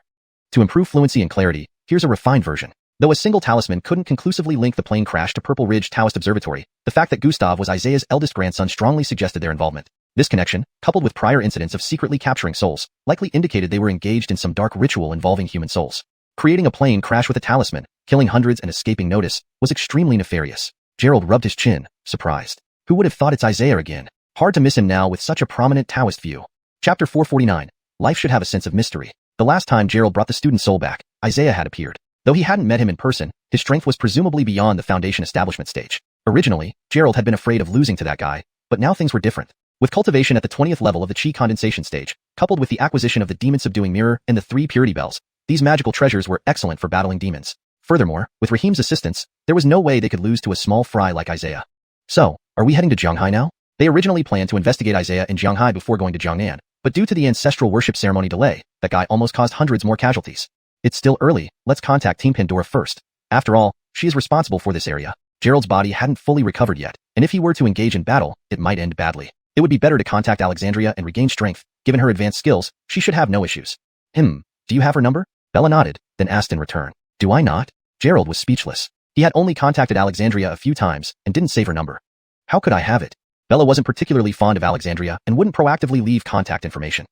To improve fluency and clarity, here's a refined version. Though a single talisman couldn't conclusively link the plane crash to Purple Ridge Taoist Observatory, the fact that Gustav was Isaiah's eldest grandson strongly suggested their involvement. This connection, coupled with prior incidents of secretly capturing souls, likely indicated they were engaged in some dark ritual involving human souls. Creating a plane crash with a talisman, killing hundreds and escaping notice, was extremely nefarious. Gerald rubbed his chin, surprised. Who would have thought it's Isaiah again? Hard to miss him now with such a prominent Taoist view. Chapter 449. Life should have a sense of mystery. The last time Gerald brought the student soul back, Isaiah had appeared. Though he hadn't met him in person, his strength was presumably beyond the Foundation establishment stage. Originally, Gerald had been afraid of losing to that guy, but now things were different. With cultivation at the 20th level of the Qi condensation stage, coupled with the acquisition of the demon-subduing mirror and the 3 purity bells, these magical treasures were excellent for battling demons. Furthermore, with Rahim's assistance, there was no way they could lose to a small fry like Isaiah. So, are we heading to Jianghai now? They originally planned to investigate Isaiah in Jianghai before going to Jiangnan, but due to the ancestral worship ceremony delay, that guy almost caused hundreds more casualties. It's still early, let's contact Team Pandora first. After all, she is responsible for this area. Gerald's body hadn't fully recovered yet, and if he were to engage in battle, it might end badly. It would be better to contact Alexandria and regain strength. Given her advanced skills, she should have no issues. Do you have her number? Bella nodded, then asked in return. Do I not? Gerald was speechless. He had only contacted Alexandria a few times and didn't save her number. How could I have it? Bella wasn't particularly fond of Alexandria and wouldn't proactively leave contact information.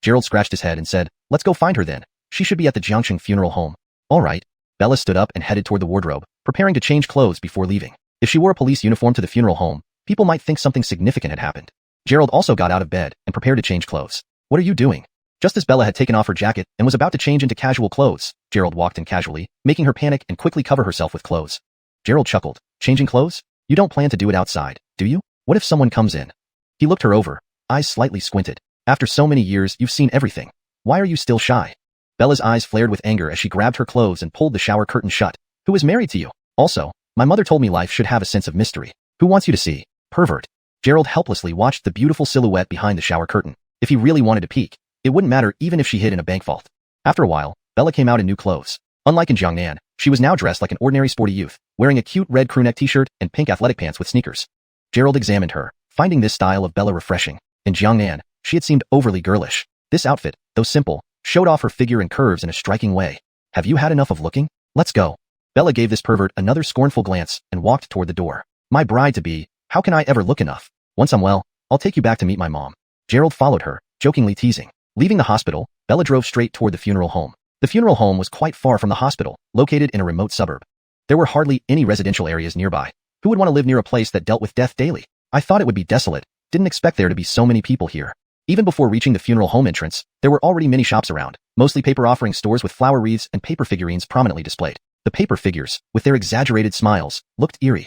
Gerald scratched his head and said, let's go find her then. She should be at the Jiangxing funeral home. All right. Bella stood up and headed toward the wardrobe, preparing to change clothes before leaving. If she wore a police uniform to the funeral home, people might think something significant had happened. Gerald also got out of bed and prepared to change clothes. What are you doing? Just as Bella had taken off her jacket and was about to change into casual clothes, Gerald walked in casually, making her panic and quickly cover herself with clothes. Gerald chuckled. Changing clothes? You don't plan to do it outside, do you? What if someone comes in? He looked her over, eyes slightly squinted. After so many years, you've seen everything. Why are you still shy? Bella's eyes flared with anger as she grabbed her clothes and pulled the shower curtain shut. Who is married to you? Also, my mother told me life should have a sense of mystery. Who wants you to see? Pervert. Gerald helplessly watched the beautiful silhouette behind the shower curtain. If he really wanted to peek, it wouldn't matter even if she hid in a bank vault. After a while, Bella came out in new clothes. Unlike in Jiangnan, she was now dressed like an ordinary sporty youth, wearing a cute red crewneck t-shirt and pink athletic pants with sneakers. Gerald examined her, finding this style of Bella refreshing. In Jiangnan, she had seemed overly girlish. This outfit, though simple, showed off her figure and curves in a striking way. Have you had enough of looking? Let's go. Bella gave this pervert another scornful glance and walked toward the door. My bride-to-be, how can I ever look enough? Once I'm well, I'll take you back to meet my mom. Gerald followed her, jokingly teasing. Leaving the hospital, Bella drove straight toward the funeral home. The funeral home was quite far from the hospital, located in a remote suburb. There were hardly any residential areas nearby. Who would want to live near a place that dealt with death daily? I thought it would be desolate, didn't expect there to be so many people here. Even before reaching the funeral home entrance, there were already many shops around, mostly paper offering stores with flower wreaths and paper figurines prominently displayed. The paper figures, with their exaggerated smiles, looked eerie.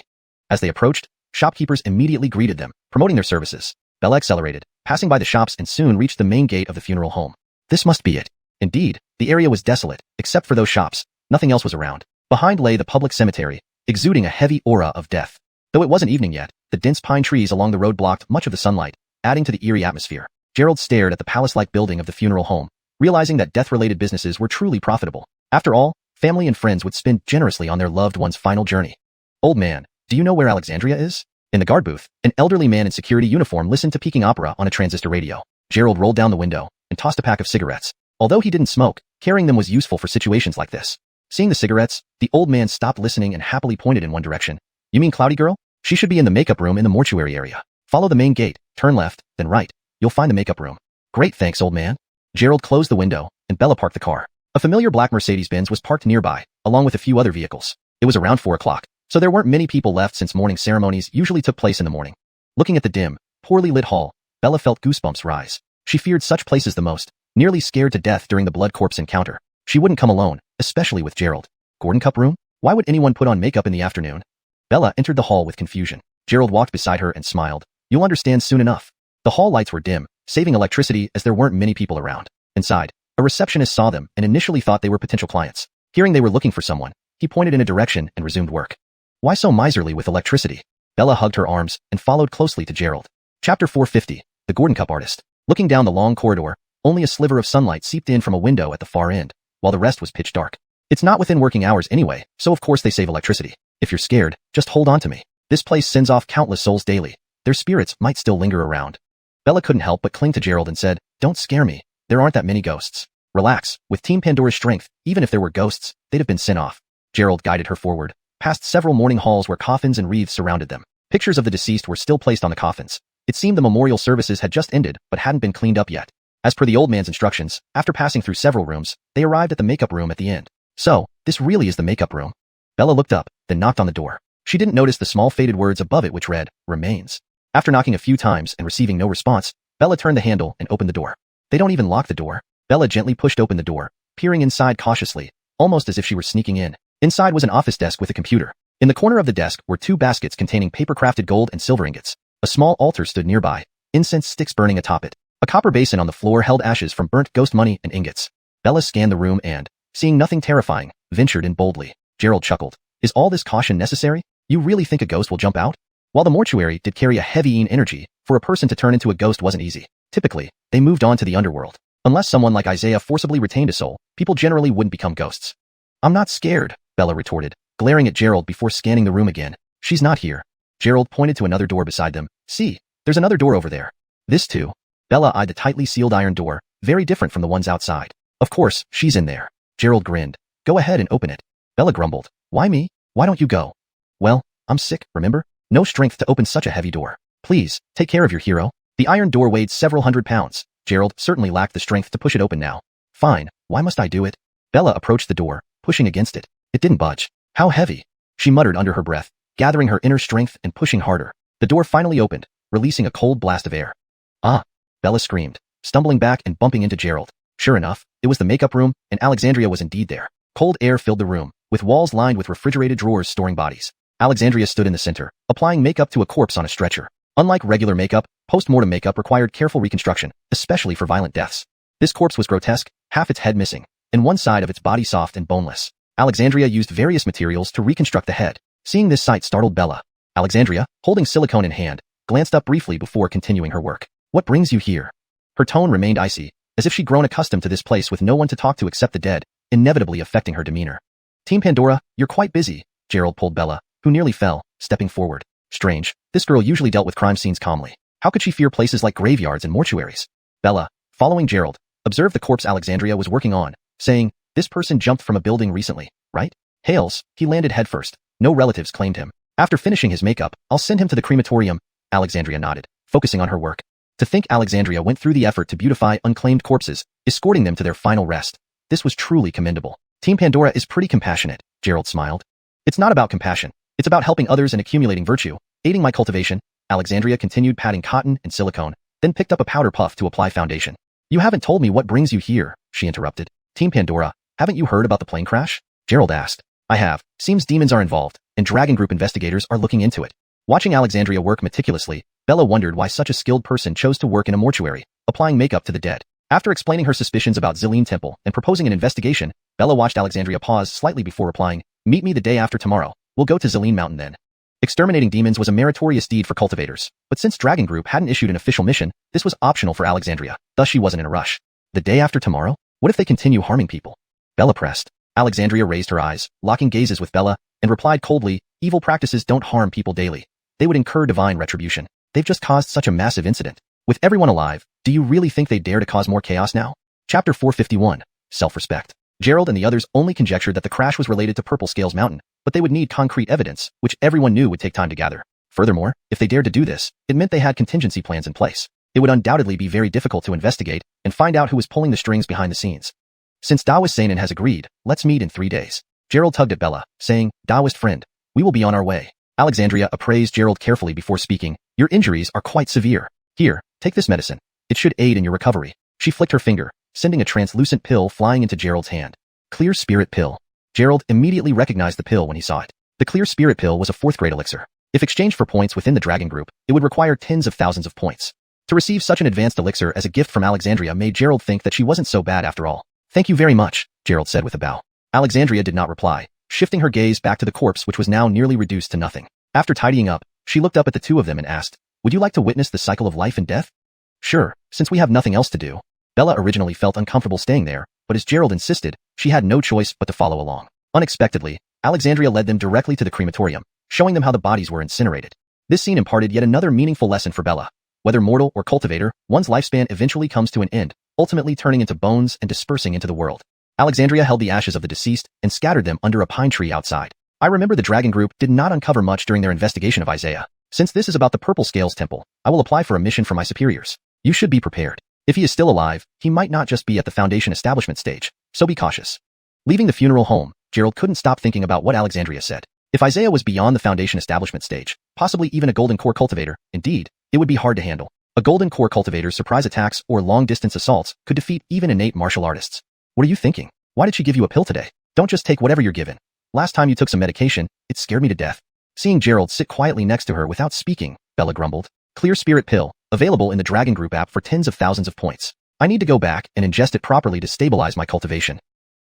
As they approached, Shopkeepers immediately greeted them, promoting their services. Bella accelerated, passing by the shops and soon reached the main gate of the funeral home. This must be it. Indeed, the area was desolate, except for those shops. Nothing else was around. Behind lay the public cemetery, exuding a heavy aura of death. Though it wasn't evening yet, the dense pine trees along the road blocked much of the sunlight, adding to the eerie atmosphere. Gerald stared at the palace-like building of the funeral home, realizing that death-related businesses were truly profitable. After all, family and friends would spend generously on their loved one's final journey. Old man, do you know where Alexandria is? In the guard booth, an elderly man in security uniform listened to peaking opera on a transistor radio. Gerald rolled down the window and tossed a pack of cigarettes. Although he didn't smoke, carrying them was useful for situations like this. Seeing the cigarettes, the old man stopped listening and happily pointed in one direction. You mean Cloudy Girl? She should be in the makeup room in the mortuary area. Follow the main gate, turn left, then right. You'll find the makeup room. Great, thanks, old man. Gerald closed the window, and Bella parked the car. A familiar black Mercedes-Benz was parked nearby, along with a few other vehicles. It was around 4 o'clock, so there weren't many people left since morning ceremonies usually took place in the morning. Looking at the dim, poorly lit hall, Bella felt goosebumps rise. She feared such places the most, nearly scared to death during the blood corpse encounter. She wouldn't come alone, especially with Gerald. Gordon Cup room? Why would anyone put on makeup in the afternoon? Bella entered the hall with confusion. Gerald walked beside her and smiled. You'll understand soon enough. The hall lights were dim, saving electricity as there weren't many people around. Inside, a receptionist saw them and initially thought they were potential clients. Hearing they were looking for someone, he pointed in a direction and resumed work. Why so miserly with electricity? Bella hugged her arms and followed closely to Gerald. Chapter 450, The Gordon Cup Artist. Looking down the long corridor, only a sliver of sunlight seeped in from a window at the far end, while the rest was pitch dark. It's not within working hours anyway, so of course they save electricity. If you're scared, just hold on to me. This place sends off countless souls daily. Their spirits might still linger around. Bella couldn't help but cling to Gerald and said, Don't scare me. There aren't that many ghosts. Relax. With Team Pandora's strength, even if there were ghosts, they'd have been sent off. Gerald guided her forward, past several mourning halls where coffins and wreaths surrounded them. Pictures of the deceased were still placed on the coffins. It seemed the memorial services had just ended but hadn't been cleaned up yet. As per the old man's instructions, after passing through several rooms, they arrived at the makeup room at the end. So, this really is the makeup room. Bella looked up, then knocked on the door. She didn't notice the small faded words above it which read, Remains. After knocking a few times and receiving no response, Bella turned the handle and opened the door. They don't even lock the door. Bella gently pushed open the door, peering inside cautiously, almost as if she were sneaking in. Inside was an office desk with a computer. In the corner of the desk were 2 baskets containing paper-crafted gold and silver ingots. A small altar stood nearby, incense sticks burning atop it. A copper basin on the floor held ashes from burnt ghost money and ingots. Bella scanned the room and, seeing nothing terrifying, ventured in boldly. Gerald chuckled. Is all this caution necessary? You really think a ghost will jump out? While the mortuary did carry a heavy energy, for a person to turn into a ghost wasn't easy. Typically, they moved on to the underworld. Unless someone like Isaiah forcibly retained a soul, people generally wouldn't become ghosts. I'm not scared, Bella retorted, glaring at Gerald before scanning the room again. She's not here. Gerald pointed to another door beside them. See, there's another door over there. This too. Bella eyed the tightly sealed iron door, very different from the ones outside. Of course, she's in there. Gerald grinned. Go ahead and open it. Bella grumbled. Why me? Why don't you go? Well, I'm sick, remember? No strength to open such a heavy door. Please, take care of your hero. The iron door weighed several hundred pounds. Gerald certainly lacked the strength to push it open now. Fine, why must I do it? Bella approached the door, pushing against it. It didn't budge. How heavy? She muttered under her breath, gathering her inner strength and pushing harder. The door finally opened, releasing a cold blast of air. Ah! Bella screamed, stumbling back and bumping into Gerald. Sure enough, it was the makeup room, and Alexandria was indeed there. Cold air filled the room, with walls lined with refrigerated drawers storing bodies. Alexandria stood in the center, applying makeup to a corpse on a stretcher. Unlike regular makeup, post-mortem makeup required careful reconstruction, especially for violent deaths. This corpse was grotesque, half its head missing, and one side of its body soft and boneless. Alexandria used various materials to reconstruct the head. Seeing this sight startled Bella. Alexandria, holding silicone in hand, glanced up briefly before continuing her work. What brings you here? Her tone remained icy, as if she'd grown accustomed to this place with no one to talk to except the dead, inevitably affecting her demeanor. Team Pandora, you're quite busy, Gerald pulled Bella, who nearly fell, stepping forward. Strange, this girl usually dealt with crime scenes calmly. How could she fear places like graveyards and mortuaries? Bella, following Gerald, observed the corpse Alexandria was working on, saying, this person jumped from a building recently, right? Hails, he landed headfirst. No relatives claimed him. After finishing his makeup, I'll send him to the crematorium. Alexandria nodded, focusing on her work. To think Alexandria went through the effort to beautify unclaimed corpses, escorting them to their final rest. This was truly commendable. Team Pandora is pretty compassionate, Gerald smiled. It's not about compassion. It's about helping others and accumulating virtue, aiding my cultivation. Alexandria continued patting cotton and silicone, then picked up a powder puff to apply foundation. You haven't told me what brings you here, she interrupted. Team Pandora, haven't you heard about the plane crash? Gerald asked. I have. Seems demons are involved, and Dragon Group investigators are looking into it. Watching Alexandria work meticulously, Bella wondered why such a skilled person chose to work in a mortuary, applying makeup to the dead. After explaining her suspicions about Zilin Temple and proposing an investigation, Bella watched Alexandria pause slightly before replying, "Meet me the day after tomorrow. We'll go to Zilin Mountain then." Exterminating demons was a meritorious deed for cultivators, but since Dragon Group hadn't issued an official mission, this was optional for Alexandria, thus she wasn't in a rush. The day after tomorrow? What if they continue harming people? Bella pressed. Alexandria raised her eyes, locking gazes with Bella, and replied coldly, "Evil practices don't harm people daily. They would incur divine retribution. They've just caused such a massive incident. With everyone alive, do you really think they dare to cause more chaos now?" Chapter 451. Self-Respect. Gerald and the others only conjectured that the crash was related to Purple Scales Mountain, but they would need concrete evidence, which everyone knew would take time to gather. Furthermore, if they dared to do this, it meant they had contingency plans in place. It would undoubtedly be very difficult to investigate and find out who was pulling the strings behind the scenes. "Since Daoist Seinen has agreed, let's meet in 3 days. Gerald tugged at Bella, saying, "Daoist friend, we will be on our way." Alexandria appraised Gerald carefully before speaking. "Your injuries are quite severe. Here, take this medicine. It should aid in your recovery." She flicked her finger, sending a translucent pill flying into Gerald's hand. Clear Spirit Pill. Gerald immediately recognized the pill when he saw it. The Clear Spirit Pill was a 4th-grade elixir. If exchanged for points within the Dragon Group, it would require tens of thousands of points. To receive such an advanced elixir as a gift from Alexandria made Gerald think that she wasn't so bad after all. "Thank you very much," Gerald said with a bow. Alexandria did not reply, shifting her gaze back to the corpse which was now nearly reduced to nothing. After tidying up, she looked up at the two of them and asked, "Would you like to witness the cycle of life and death?" "Sure, since we have nothing else to do." Bella originally felt uncomfortable staying there, but as Gerald insisted, she had no choice but to follow along. Unexpectedly, Alexandria led them directly to the crematorium, showing them how the bodies were incinerated. This scene imparted yet another meaningful lesson for Bella. Whether mortal or cultivator, one's lifespan eventually comes to an end, ultimately turning into bones and dispersing into the world. Alexandria held the ashes of the deceased and scattered them under a pine tree outside. "I remember the Dragon Group did not uncover much during their investigation of Isaiah. Since this is about the Purple Scales Temple, I will apply for a mission from my superiors. You should be prepared. If he is still alive, he might not just be at the Foundation establishment stage, so be cautious." Leaving the funeral home, Gerald couldn't stop thinking about what Alexandria said. If Isaiah was beyond the Foundation establishment stage, possibly even a Golden Core cultivator, indeed, it would be hard to handle. A Golden Core cultivator's surprise attacks or long-distance assaults could defeat even innate martial artists. "What are you thinking? Why did she give you a pill today? Don't just take whatever you're given. Last time you took some medication, it scared me to death." Seeing Gerald sit quietly next to her without speaking, Bella grumbled. "Clear Spirit Pill, available in the Dragon Group app for tens of thousands of points. I need to go back and ingest it properly to stabilize my cultivation."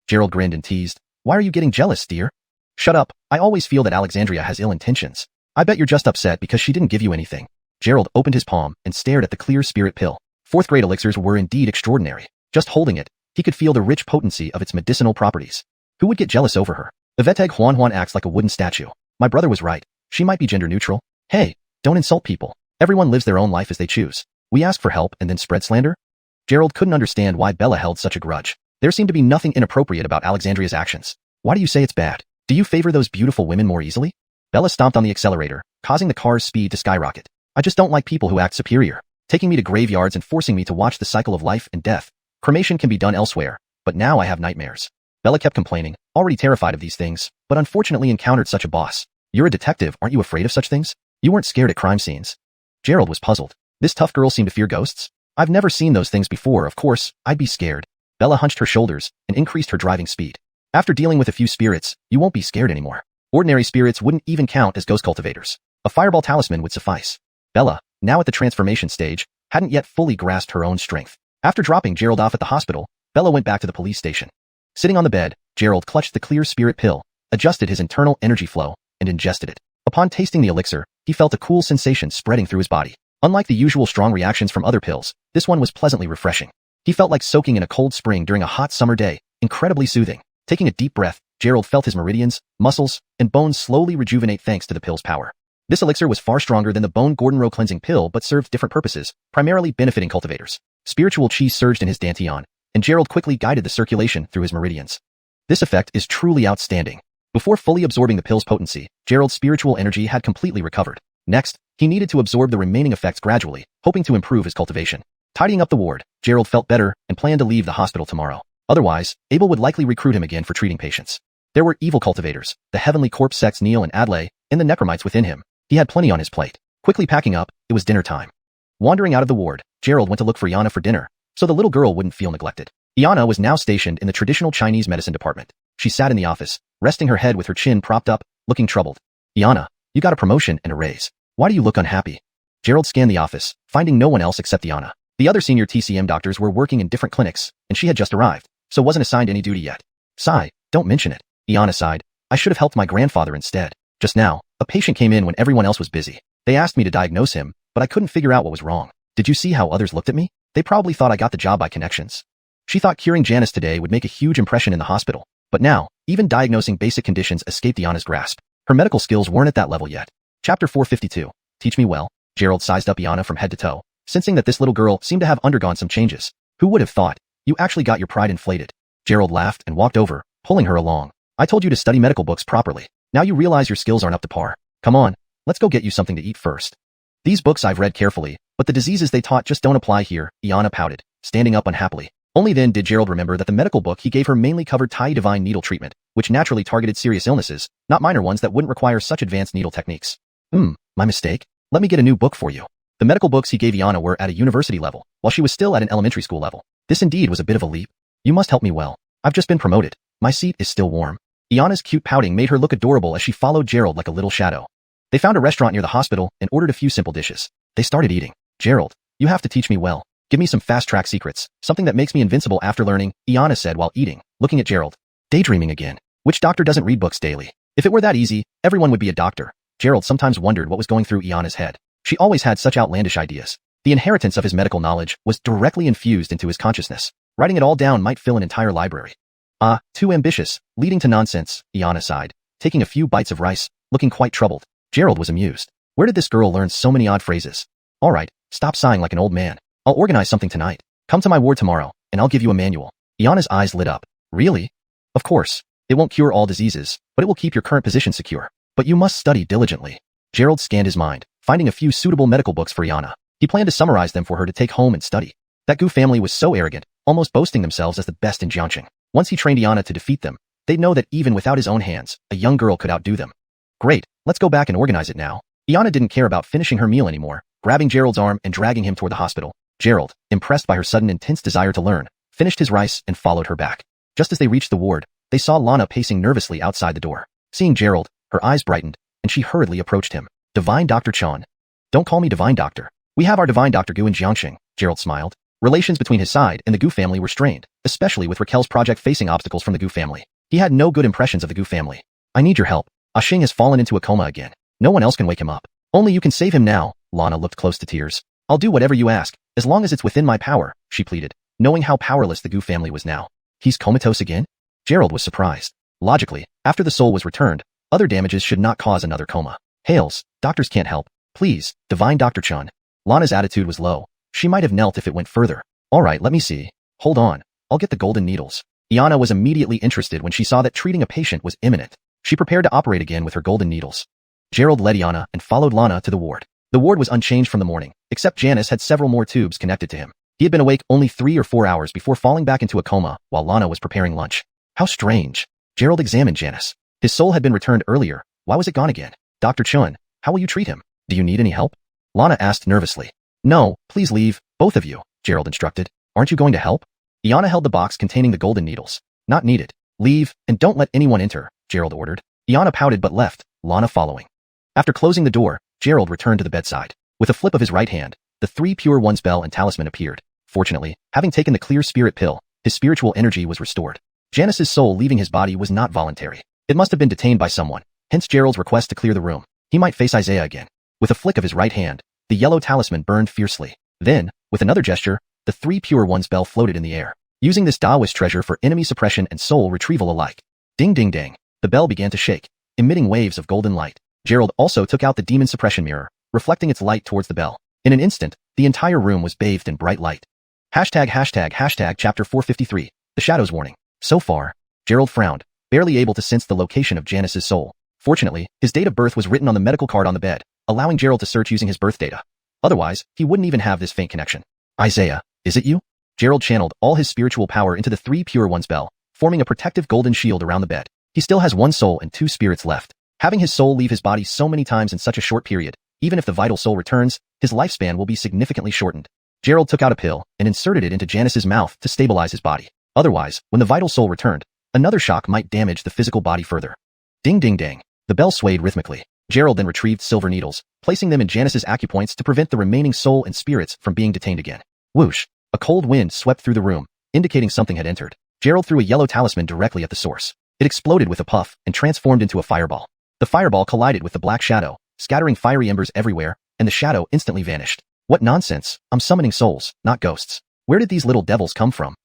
Gerald grinned and teased, "Why are you getting jealous, dear?" "Shut up, I always feel that Alexandria has ill intentions. I bet you're just upset because she didn't give you anything." Gerald opened his palm and stared at the Clear Spirit Pill. 4th-grade elixirs were indeed extraordinary. Just holding it, he could feel the rich potency of its medicinal properties. Who would get jealous over her? Yveteg Xuanhuan acts like a wooden statue. My brother was right. She might be gender neutral. Hey, don't insult people. Everyone lives their own life as they choose. We ask for help and then spread slander? Gerald couldn't understand why Bella held such a grudge. There seemed to be nothing inappropriate about Alexandria's actions. "Why do you say it's bad? Do you favor those beautiful women more easily?" Bella stomped on the accelerator, causing the car's speed to skyrocket. "I just don't like people who act superior, taking me to graveyards and forcing me to watch the cycle of life and death. Cremation can be done elsewhere, but now I have nightmares." Bella kept complaining, already terrified of these things, but unfortunately encountered such a boss. "You're a detective, aren't you afraid of such things? You weren't scared at crime scenes." Gerald was puzzled. This tough girl seemed to fear ghosts? "I've never seen those things before, of course, I'd be scared." Bella hunched her shoulders and increased her driving speed. "After dealing with a few spirits, you won't be scared anymore. Ordinary spirits wouldn't even count as ghost cultivators. A fireball talisman would suffice." Bella, now at the transformation stage, hadn't yet fully grasped her own strength. After dropping Gerald off at the hospital, Bella went back to the police station. Sitting on the bed, Gerald clutched the Clear Spirit Pill, adjusted his internal energy flow, and ingested it. Upon tasting the elixir, he felt a cool sensation spreading through his body. Unlike the usual strong reactions from other pills, this one was pleasantly refreshing. He felt like soaking in a cold spring during a hot summer day, incredibly soothing. Taking a deep breath, Gerald felt his meridians, muscles, and bones slowly rejuvenate thanks to the pill's power. This elixir was far stronger than the Bone Gordon-Row cleansing pill but served different purposes, primarily benefiting cultivators. Spiritual chi surged in his dantian, and Gerald quickly guided the circulation through his meridians. This effect is truly outstanding. Before fully absorbing the pill's potency, Gerald's spiritual energy had completely recovered. Next, he needed to absorb the remaining effects gradually, hoping to improve his cultivation. Tidying up the ward, Gerald felt better and planned to leave the hospital tomorrow. Otherwise, Abel would likely recruit him again for treating patients. There were evil cultivators, the heavenly corpse sects Neil and Adlai, and the necromites within him. He had plenty on his plate. Quickly packing up, it was dinner time. Wandering out of the ward, Gerald went to look for Yana for dinner, so the little girl wouldn't feel neglected. Yana was now stationed in the traditional Chinese medicine department. She sat in the office, resting her head with her chin propped up, looking troubled. "Yana, you got a promotion and a raise. Why do you look unhappy? Gerald scanned the office, finding no one else except Iana. The other senior TCM doctors were working in different clinics, and she had just arrived, so wasn't assigned any duty yet. Sigh, don't mention it. Iana sighed. I should have helped my grandfather instead. Just now, a patient came in when everyone else was busy. They asked me to diagnose him, but I couldn't figure out what was wrong. Did you see how others looked at me? They probably thought I got the job by connections. She thought curing Janice today would make a huge impression in the hospital, but now, even diagnosing basic conditions escaped Iana's grasp. Her medical skills weren't at that level yet. Chapter 452. Teach me well. Gerald sized up Iana from head to toe, sensing that this little girl seemed to have undergone some changes. Who would have thought? You actually got your pride inflated. Gerald laughed and walked over, pulling her along. I told you to study medical books properly. Now you realize your skills aren't up to par. Come on, let's go get you something to eat first. These books I've read carefully, but the diseases they taught just don't apply here, Iana pouted, standing up unhappily. Only then did Gerald remember that the medical book he gave her mainly covered Tai divine needle treatment, which naturally targeted serious illnesses, not minor ones that wouldn't require such advanced needle techniques. My mistake? Let me get a new book for you. The medical books he gave Iana were at a university level, while she was still at an elementary school level. This indeed was a bit of a leap. You must help me well. I've just been promoted. My seat is still warm. Iana's cute pouting made her look adorable as she followed Gerald like a little shadow. They found a restaurant near the hospital and ordered a few simple dishes. They started eating. Gerald, you have to teach me well. Give me some fast-track secrets, something that makes me invincible after learning, Iana said while eating, looking at Gerald. Daydreaming again. Which doctor doesn't read books daily? If it were that easy, everyone would be a doctor. Gerald sometimes wondered what was going through Iana's head. She always had such outlandish ideas. The inheritance of his medical knowledge was directly infused into his consciousness. Writing it all down might fill an entire library. Too ambitious, leading to nonsense, Iana sighed, taking a few bites of rice, looking quite troubled. Gerald was amused. Where did this girl learn so many odd phrases? All right, stop sighing like an old man. I'll organize something tonight. Come to my ward tomorrow, and I'll give you a manual. Iana's eyes lit up. Really? Of course. It won't cure all diseases, but it will keep your current position secure. But you must study diligently. Gerald scanned his mind, finding a few suitable medical books for Iana. He planned to summarize them for her to take home and study. That Gu family was so arrogant, almost boasting themselves as the best in Jiangxing. Once he trained Iana to defeat them, they'd know that even without his own hands, a young girl could outdo them. Great, let's go back and organize it now. Iana didn't care about finishing her meal anymore, grabbing Gerald's arm and dragging him toward the hospital. Gerald, impressed by her sudden intense desire to learn, finished his rice and followed her back. Just as they reached the ward, they saw Lana pacing nervously outside the door. Seeing Gerald, her eyes brightened, and she hurriedly approached him. Divine Dr. Chan. Don't call me Divine Doctor. We have our Divine Dr. Gu in Jiangxing, Gerald smiled. Relations between his side and the Gu family were strained, especially with Raquel's project facing obstacles from the Gu family. He had no good impressions of the Gu family. I need your help. Xing has fallen into a coma again. No one else can wake him up. Only you can save him now. Lana looked close to tears. I'll do whatever you ask, as long as it's within my power, she pleaded, knowing how powerless the Gu family was now. He's comatose again? Gerald was surprised. Logically, after the soul was returned, other damages should not cause another coma. Hails, doctors can't help. Please, Divine Dr. Chun. Lana's attitude was low. She might have knelt if it went further. All right, let me see. Hold on. I'll get the golden needles. Iana was immediately interested when she saw that treating a patient was imminent. She prepared to operate again with her golden needles. Gerald led Iana and followed Lana to the ward. The ward was unchanged from the morning, except Janice had several more tubes connected to him. He had been awake only 3 or 4 hours before falling back into a coma while Lana was preparing lunch. How strange. Gerald examined Janice. His soul had been returned earlier. Why was it gone again? Dr. Chun, how will you treat him? Do you need any help? Lana asked nervously. No, please leave, both of you, Gerald instructed. Aren't you going to help? Iana held the box containing the golden needles. Not needed. Leave, and don't let anyone enter, Gerald ordered. Iana pouted but left, Lana following. After closing the door, Gerald returned to the bedside. With a flip of his right hand, the 3 pure ones bell and talisman appeared. Fortunately, having taken the clear spirit pill, his spiritual energy was restored. Janice's soul leaving his body was not voluntary. It must have been detained by someone, hence Gerald's request to clear the room. He might face Isaiah again. With a flick of his right hand, the yellow talisman burned fiercely. Then, with another gesture, the 3 pure ones bell floated in the air, using this Taoist treasure for enemy suppression and soul retrieval alike. Ding ding dang. The bell began to shake, emitting waves of golden light. Gerald also took out the demon suppression mirror, reflecting its light towards the bell. In an instant, the entire room was bathed in bright light. Hashtag chapter 453, the Shadows Warning. So far, Gerald frowned, barely able to sense the location of Janice's soul. Fortunately, his date of birth was written on the medical card on the bed, allowing Gerald to search using his birth data. Otherwise, he wouldn't even have this faint connection. Isaiah, is it you? Gerald channeled all his spiritual power into the 3 pure ones bell, forming a protective golden shield around the bed. He still has 1 soul and 2 spirits left. Having his soul leave his body so many times in such a short period, even if the vital soul returns, his lifespan will be significantly shortened. Gerald took out a pill and inserted it into Janice's mouth to stabilize his body. Otherwise, when the vital soul returned, another shock might damage the physical body further. Ding ding dang. The bell swayed rhythmically. Gerald then retrieved silver needles, placing them in Janice's acupoints to prevent the remaining soul and spirits from being detained again. Whoosh! A cold wind swept through the room, indicating something had entered. Gerald threw a yellow talisman directly at the source. It exploded with a puff and transformed into a fireball. The fireball collided with the black shadow, scattering fiery embers everywhere, and the shadow instantly vanished. What nonsense! I'm summoning souls, not ghosts. Where did these little devils come from?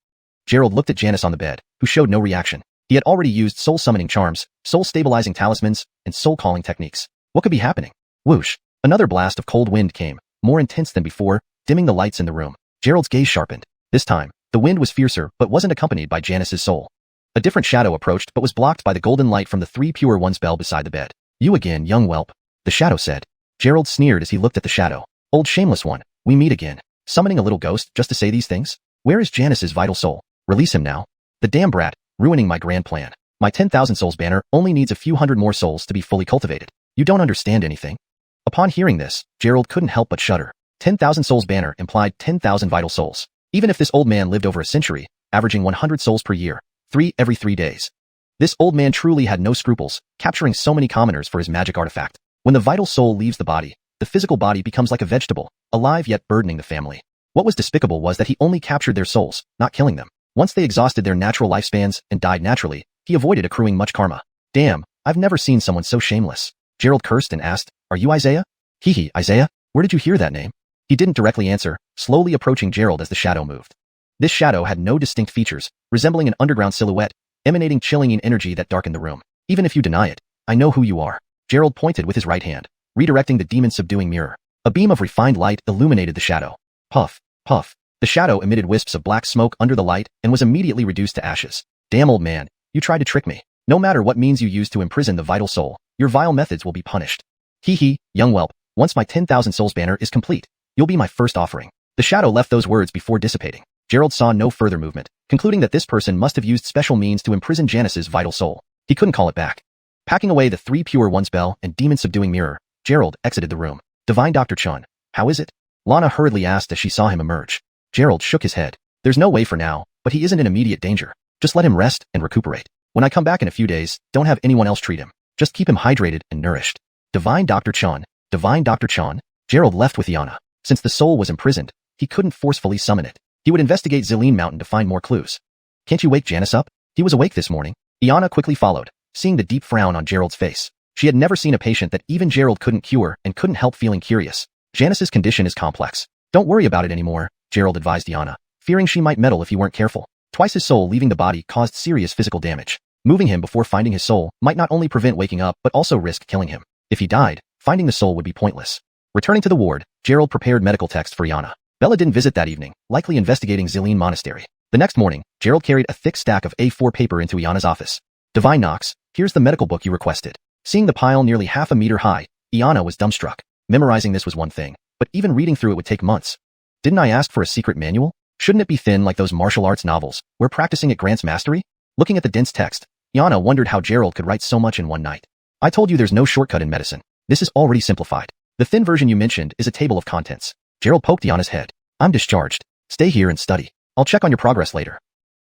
Gerald looked at Janice on the bed, who showed no reaction. He had already used soul-summoning charms, soul-stabilizing talismans, and soul-calling techniques. What could be happening? Whoosh! Another blast of cold wind came, more intense than before, dimming the lights in the room. Gerald's gaze sharpened. This time, the wind was fiercer but wasn't accompanied by Janice's soul. A different shadow approached but was blocked by the golden light from the 3 pure ones bell beside the bed. You again, young whelp, the shadow said. Gerald sneered as he looked at the shadow. Old shameless one, we meet again. Summoning a little ghost just to say these things? Where is Janice's vital soul? Release him now. The damn brat, ruining my grand plan. My 10,000 souls banner only needs a few hundred more souls to be fully cultivated. You don't understand anything. Upon hearing this, Gerald couldn't help but shudder. 10,000 souls banner implied 10,000 vital souls. Even if this old man lived over a century, averaging 100 souls per year, 3 every 3 days. This old man truly had no scruples, capturing so many commoners for his magic artifact. When the vital soul leaves the body, the physical body becomes like a vegetable, alive yet burdening the family. What was despicable was that he only captured their souls, not killing them. Once they exhausted their natural lifespans and died naturally, he avoided accruing much karma. Damn, I've never seen someone so shameless. Gerald cursed and asked, are you Isaiah? Hee, Isaiah? Where did you hear that name? He didn't directly answer, slowly approaching Gerald as the shadow moved. This shadow had no distinct features, resembling an underground silhouette, emanating chilling energy that darkened the room. Even if you deny it, I know who you are. Gerald pointed with his right hand, redirecting the demon-subduing mirror. A beam of refined light illuminated the shadow. Puff, puff. The shadow emitted wisps of black smoke under the light and was immediately reduced to ashes. Damn old man, you tried to trick me. No matter what means you use to imprison the vital soul, your vile methods will be punished. Hee, young whelp, once my 10,000 souls banner is complete, you'll be my first offering. The shadow left those words before dissipating. Gerald saw no further movement, concluding that this person must have used special means to imprison Janice's vital soul. He couldn't call it back. Packing away the 3 pure ones bell and demon-subduing mirror, Gerald exited the room. Divine Dr. Chun, how is it? Lana hurriedly asked as she saw him emerge. Gerald shook his head. There's no way for now, but he isn't in immediate danger. Just let him rest and recuperate. When I come back in a few days, don't have anyone else treat him. Just keep him hydrated and nourished. Divine Dr. Chun, Divine Dr. Chun. Gerald left with Iana. Since the soul was imprisoned, he couldn't forcefully summon it. He would investigate Zilene Mountain to find more clues. Can't you wake Janice up? He was awake this morning. Iana quickly followed, seeing the deep frown on Gerald's face. She had never seen a patient that even Gerald couldn't cure and couldn't help feeling curious. Janice's condition is complex. Don't worry about it anymore, Gerald advised Iana, fearing she might meddle if he weren't careful. Twice his soul leaving the body caused serious physical damage. Moving him before finding his soul might not only prevent waking up but also risk killing him. If he died, finding the soul would be pointless. Returning to the ward, Gerald prepared medical text for Iana. Bella didn't visit that evening, likely investigating Zilene Monastery. The next morning, Gerald carried a thick stack of A4 paper into Iana's office. Divine Knox, here's the medical book you requested. Seeing the pile nearly half a meter high, Iana was dumbstruck. Memorizing this was one thing, but even reading through it would take months. Didn't I ask for a secret manual? Shouldn't it be thin like those martial arts novels, where practicing it grants mastery? Looking at the dense text, Iana wondered how Gerald could write so much in one night. I told you there's no shortcut in medicine. This is already simplified. The thin version you mentioned is a table of contents. Gerald poked Iana's head. I'm discharged. Stay here and study. I'll check on your progress later.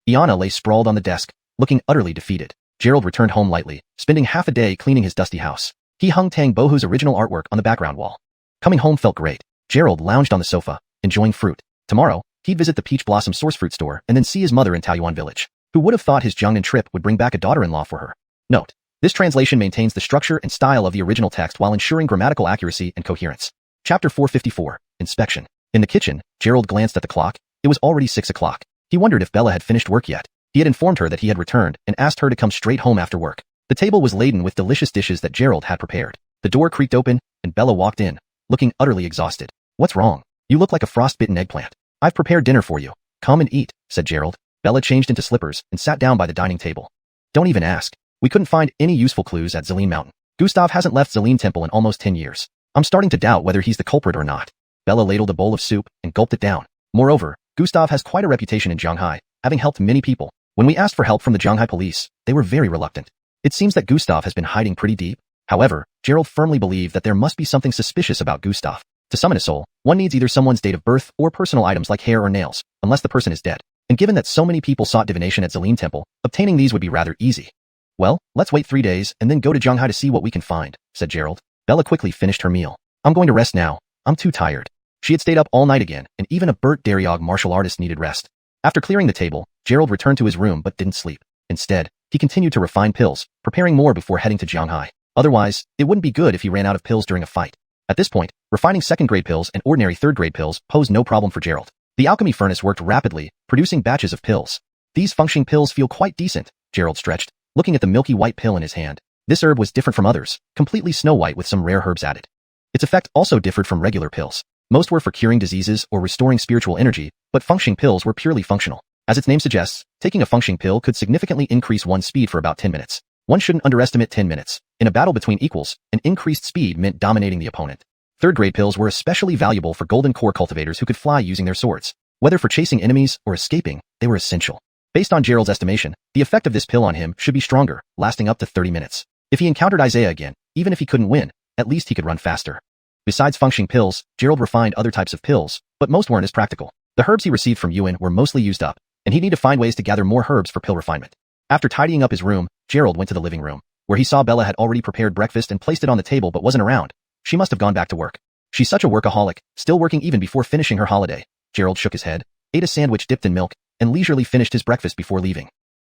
Iana lay sprawled on the desk, looking utterly defeated. Gerald returned home lightly, spending half a day cleaning his dusty house. He hung Tang Bohu's original artwork on the background wall. Coming home felt great. Gerald lounged on the sofa, enjoying fruit. Tomorrow, he'd visit the Peach Blossom source fruit store and then see his mother in Taoyuan village. Who would have thought his Jiangnan trip would bring back a daughter-in-law for her? Note: this translation maintains the structure and style of the original text while ensuring grammatical accuracy and coherence. Chapter 454, Inspection. In the kitchen, Gerald glanced at the clock. It was already 6 o'clock. He wondered if Bella had finished work yet. He had informed her that he had returned and asked her to come straight home after work. The table was laden with delicious dishes that Gerald had prepared. The door creaked open, and Bella walked in, looking utterly exhausted. What's wrong? You look like a frostbitten eggplant. I've prepared dinner for you. Come and eat, said Gerald. Bella changed into slippers and sat down by the dining table. Don't even ask. We couldn't find any useful clues at Zilene Mountain. Gustav hasn't left Zilene Temple in almost 10 years. I'm starting to doubt whether he's the culprit or not. Bella ladled a bowl of soup and gulped it down. Moreover, Gustav has quite a reputation in Shanghai, having helped many people. When we asked for help from the Shanghai police, they were very reluctant. It seems that Gustav has been hiding pretty deep. However, Gerald firmly believed that there must be something suspicious about Gustav. To summon a soul, one needs either someone's date of birth or personal items like hair or nails, unless the person is dead. And given that so many people sought divination at Zilene Temple, obtaining these would be rather easy. Well, let's wait 3 days and then go to Shanghai to see what we can find, said Gerald. Bella quickly finished her meal. I'm going to rest now. I'm too tired. She had stayed up all night again, and even a Burt Daryog martial artist needed rest. After clearing the table, Gerald returned to his room but didn't sleep. Instead, he continued to refine pills, preparing more before heading to Jianghai. Otherwise, it wouldn't be good if he ran out of pills during a fight. At this point, refining second-grade pills and ordinary third-grade pills posed no problem for Gerald. The alchemy furnace worked rapidly, producing batches of pills. These functioning pills feel quite decent, Gerald stretched, looking at the milky white pill in his hand. This herb was different from others, completely snow white with some rare herbs added. Its effect also differed from regular pills. Most were for curing diseases or restoring spiritual energy, but functioning pills were purely functional. As its name suggests, taking a functioning pill could significantly increase one's speed for about 10 minutes. One shouldn't underestimate 10 minutes. In a battle between equals, an increased speed meant dominating the opponent. Third-grade pills were especially valuable for golden core cultivators who could fly using their swords. Whether for chasing enemies or escaping, they were essential. Based on Gerald's estimation, the effect of this pill on him should be stronger, lasting up to 30 minutes. If he encountered Isaiah again, even if he couldn't win, at least he could run faster. Besides functioning pills, Gerald refined other types of pills, but most weren't as practical. The herbs he received from Yuan were mostly used up, and he'd need to find ways to gather more herbs for pill refinement. After tidying up his room, Gerald went to the living room, where he saw Bella had already prepared breakfast and placed it on the table but wasn't around. She must have gone back to work. She's such a workaholic, still working even before finishing her holiday. Gerald shook his head, ate a sandwich dipped in milk, and leisurely finished his breakfast before leaving.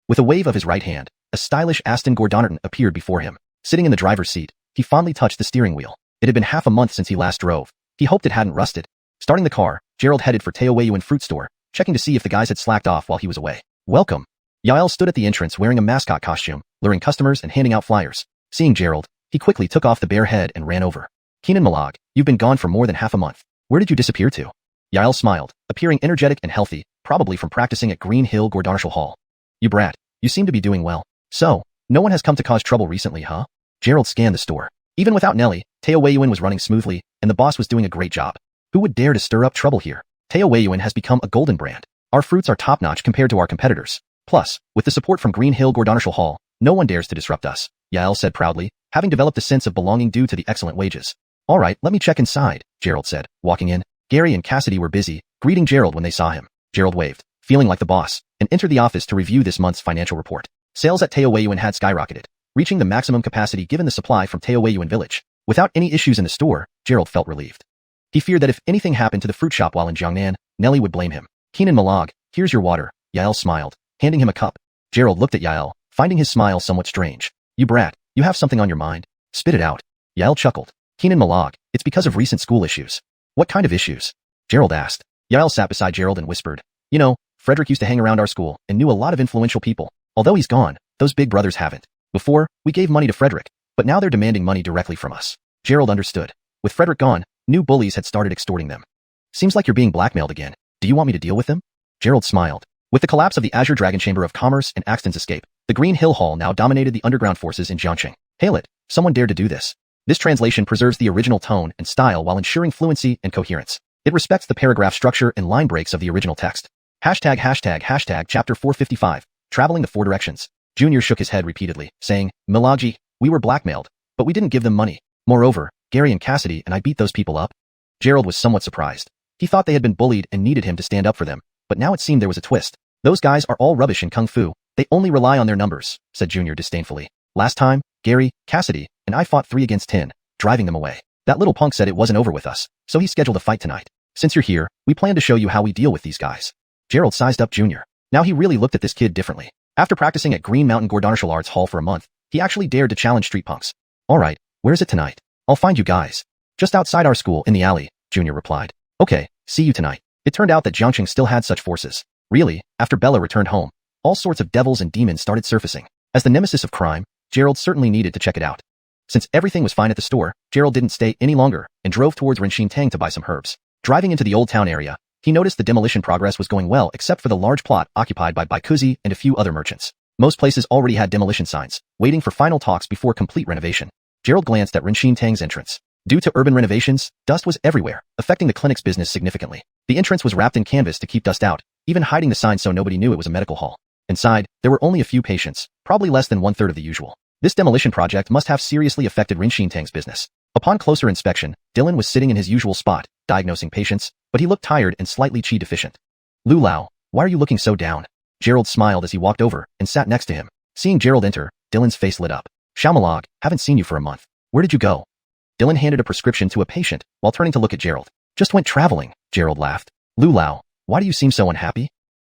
With a wave of his right hand, a stylish Aston Gordonnerton appeared before him. Sitting in the driver's seat, he fondly touched the steering wheel. It had been half a month since he last drove. He hoped it hadn't rusted. Starting the car, Gerald headed for Teo Wei Yuan fruit store, checking to see if the guys had slacked off while he was away. Welcome. Yael stood at the entrance wearing a mascot costume, luring customers and handing out flyers. Seeing Gerald, he quickly took off the bare head and ran over. Keenan Malag, you've been gone for more than half a month. Where did you disappear to? Yael smiled, appearing energetic and healthy, probably from practicing at Green Hill Gordonarshal Hall. You brat, you seem to be doing well. So, no one has come to cause trouble recently, huh? Gerald scanned the store. Even without Nellie, Teo Wei Yuan was running smoothly, and the boss was doing a great job. Who would dare to stir up trouble here? Teo Wei Yuan has become a golden brand. Our fruits are top-notch compared to our competitors. Plus, with the support from Green Hill Gordonarshal Hall, no one dares to disrupt us, Yael said proudly, having developed a sense of belonging due to the excellent wages. All right, let me check inside, Gerald said, walking in. Gary and Cassidy were busy, greeting Gerald when they saw him. Gerald waved, feeling like the boss, and entered the office to review this month's financial report. Sales at Teo Wei Yuan had skyrocketed, reaching the maximum capacity given the supply from Teo Wei Yuan village. Without any issues in the store, Gerald felt relieved. He feared that if anything happened to the fruit shop while in Jiangnan, Nellie would blame him. Keenan Malag, here's your water, Yael smiled, handing him a cup. Gerald looked at Yael, finding his smile somewhat strange. You brat, you have something on your mind. Spit it out. Yael chuckled. Keenan Malag, it's because of recent school issues. What kind of issues? Gerald asked. Yael sat beside Gerald and whispered. You know, Frederick used to hang around our school and knew a lot of influential people. Although he's gone, those big brothers haven't. Before, we gave money to Frederick, but now they're demanding money directly from us. Gerald understood. With Frederick gone, new bullies had started extorting them. Seems like you're being blackmailed again. Do you want me to deal with them? Gerald smiled. With the collapse of the Azure Dragon Chamber of Commerce and Axton's escape, the Green Hill Hall now dominated the underground forces in Jiangqing. Hail it, someone dared to do this. This translation preserves the original tone and style while ensuring fluency and coherence. It respects the paragraph structure and line breaks of the original text. Hashtag chapter 455, traveling the four directions. Junior shook his head repeatedly, saying, Milagji, we were blackmailed, but we didn't give them money. Moreover, Gary and Cassidy and I beat those people up. Gerald was somewhat surprised. He thought they had been bullied and needed him to stand up for them, but now it seemed there was a twist. Those guys are all rubbish in Kung Fu. They only rely on their numbers, said Junior disdainfully. Last time, Gary, Cassidy, and I fought 3 against 10, driving them away. That little punk said it wasn't over with us, so he scheduled a fight tonight. Since you're here, we plan to show you how we deal with these guys. Gerald sized up Junior. Now he really looked at this kid differently. After practicing at Green Mountain Gordonarshal Arts Hall for a month, he actually dared to challenge street punks. Alright, where's it tonight? I'll find you guys. Just outside our school in the alley, Junior replied. Okay, see you tonight. It turned out that Jiangqing still had such forces. Really, after Bella returned home, all sorts of devils and demons started surfacing. As the nemesis of crime, Gerald certainly needed to check it out. Since everything was fine at the store, Gerald didn't stay any longer and drove towards Renxin Tang to buy some herbs. Driving into the old town area, he noticed the demolition progress was going well except for the large plot occupied by Baikuzi and a few other merchants. Most places already had demolition signs, waiting for final talks before complete renovation. Gerald glanced at Renxin Tang's entrance. Due to urban renovations, dust was everywhere, affecting the clinic's business significantly. The entrance was wrapped in canvas to keep dust out, even hiding the sign so nobody knew it was a medical hall. Inside, there were only a few patients, probably less than 1/3 of the usual. This demolition project must have seriously affected Renxin Tang's business. Upon closer inspection, Dylan was sitting in his usual spot, diagnosing patients, but he looked tired and slightly qi deficient. Lu Lao, why are you looking so down? Gerald smiled as he walked over and sat next to him. Seeing Gerald enter, Dylan's face lit up. Xiao Malag, haven't seen you for a month. Where did you go? Dylan handed a prescription to a patient while turning to look at Gerald. Just went traveling, Gerald laughed. Lulau, why do you seem so unhappy?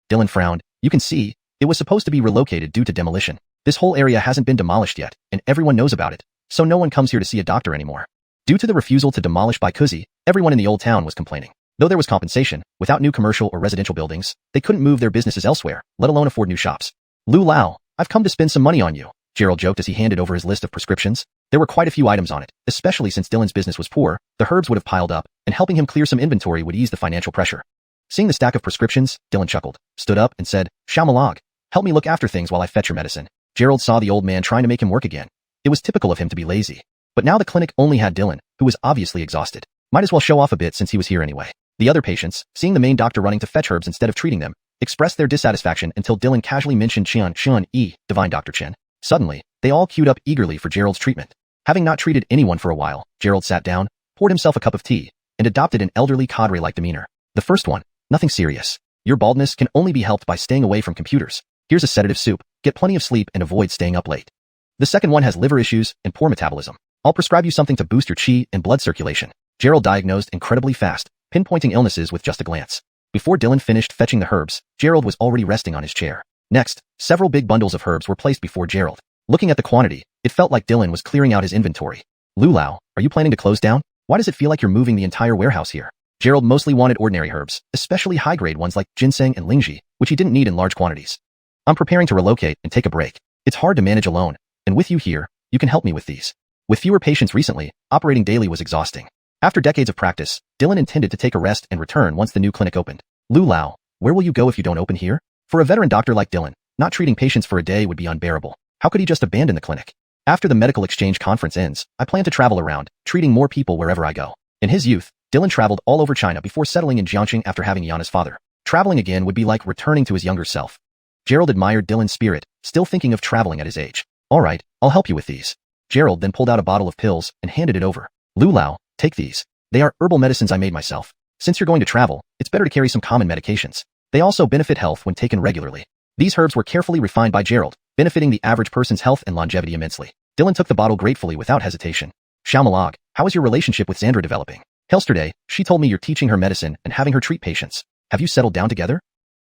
Dylan frowned. You can see, it was supposed to be relocated due to demolition. This whole area hasn't been demolished yet, and everyone knows about it, so no one comes here to see a doctor anymore. Due to the refusal to demolish by Kuzi, everyone in the old town was complaining. Though there was compensation, without new commercial or residential buildings, they couldn't move their businesses elsewhere, let alone afford new shops. Lulau, I've come to spend some money on you, Gerald joked as he handed over his list of prescriptions. There were quite a few items on it, especially since Dylan's business was poor, the herbs would have piled up, and helping him clear some inventory would ease the financial pressure. Seeing the stack of prescriptions, Dylan chuckled, stood up, and said, Xiao, help me look after things while I fetch your medicine. Gerald saw the old man trying to make him work again. It was typical of him to be lazy. But now the clinic only had Dylan, who was obviously exhausted. Might as well show off a bit since he was here anyway. The other patients, seeing the main doctor running to fetch herbs instead of treating them, expressed their dissatisfaction until Dylan casually mentioned xuanhuan, divine Dr. Chen. Suddenly, they all queued up eagerly for Gerald's treatment. Having not treated anyone for a while, Gerald sat down, poured himself a cup of tea, and adopted an elderly cadre-like demeanor. The first one, nothing serious. Your baldness can only be helped by staying away from computers. Here's a sedative soup, get plenty of sleep and avoid staying up late. The second one has liver issues and poor metabolism. I'll prescribe you something to boost your qi and blood circulation. Gerald diagnosed incredibly fast, pinpointing illnesses with just a glance. Before Dylan finished fetching the herbs, Gerald was already resting on his chair. Next, several big bundles of herbs were placed before Gerald. Looking at the quantity, it felt like Dylan was clearing out his inventory. Lulau, are you planning to close down? Why does it feel like you're moving the entire warehouse here? Gerald mostly wanted ordinary herbs, especially high-grade ones like ginseng and lingji, which he didn't need in large quantities. I'm preparing to relocate and take a break. It's hard to manage alone, and with you here, you can help me with these. With fewer patients recently, operating daily was exhausting. After decades of practice, Dylan intended to take a rest and return once the new clinic opened. Lulau, where will you go if you don't open here? For a veteran doctor like Dylan, not treating patients for a day would be unbearable. How could he just abandon the clinic? After the medical exchange conference ends, I plan to travel around, treating more people wherever I go. In his youth, Dylan traveled all over China before settling in Jiangxing after having Yana's father. Traveling again would be like returning to his younger self. Gerald admired Dylan's spirit, still thinking of traveling at his age. All right, I'll help you with these. Gerald then pulled out a bottle of pills and handed it over. Lulau, take these. They are herbal medicines I made myself. Since you're going to travel, it's better to carry some common medications. They also benefit health when taken regularly. These herbs were carefully refined by Gerald, benefiting the average person's health and longevity immensely. Dylan took the bottle gratefully without hesitation. Xiao, how is your relationship with Xandra developing? Yesterday, she told me you're teaching her medicine and having her treat patients. Have you settled down together?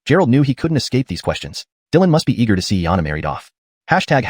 Gerald knew he couldn't escape these questions. Dylan must be eager to see Yana married off. Hashtag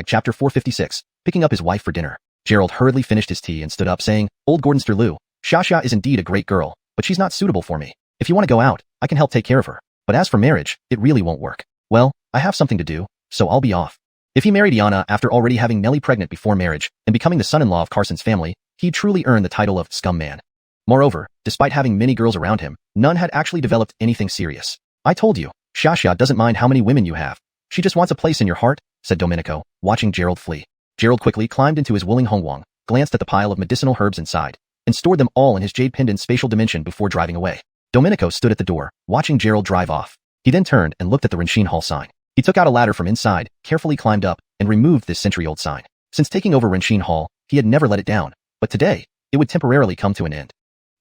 chapter 456, picking up his wife for dinner. Gerald hurriedly finished his tea and stood up saying, Old Gordonster Lu, Xia is indeed a great girl, but she's not suitable for me. If you want to go out, I can help take care of her. But as for marriage, it really won't work. Well, I have something to do, so I'll be off. If he married Yana after already having Nellie pregnant before marriage and becoming the son-in-law of Carson's family, he'd truly earn the title of scum man. Moreover, despite having many girls around him, none had actually developed anything serious. I told you, Xia doesn't mind how many women you have. She just wants a place in your heart, said Domenico, watching Gerald flee. Gerald quickly climbed into his Wuling Hongwang, glanced at the pile of medicinal herbs inside, and stored them all in his jade pendant spatial dimension before driving away. Domenico stood at the door, watching Gerald drive off. He then turned and looked at the Renshin Hall sign. He took out a ladder from inside, carefully climbed up, and removed this century-old sign. Since taking over Renshin Hall, he had never let it down, but today, it would temporarily come to an end.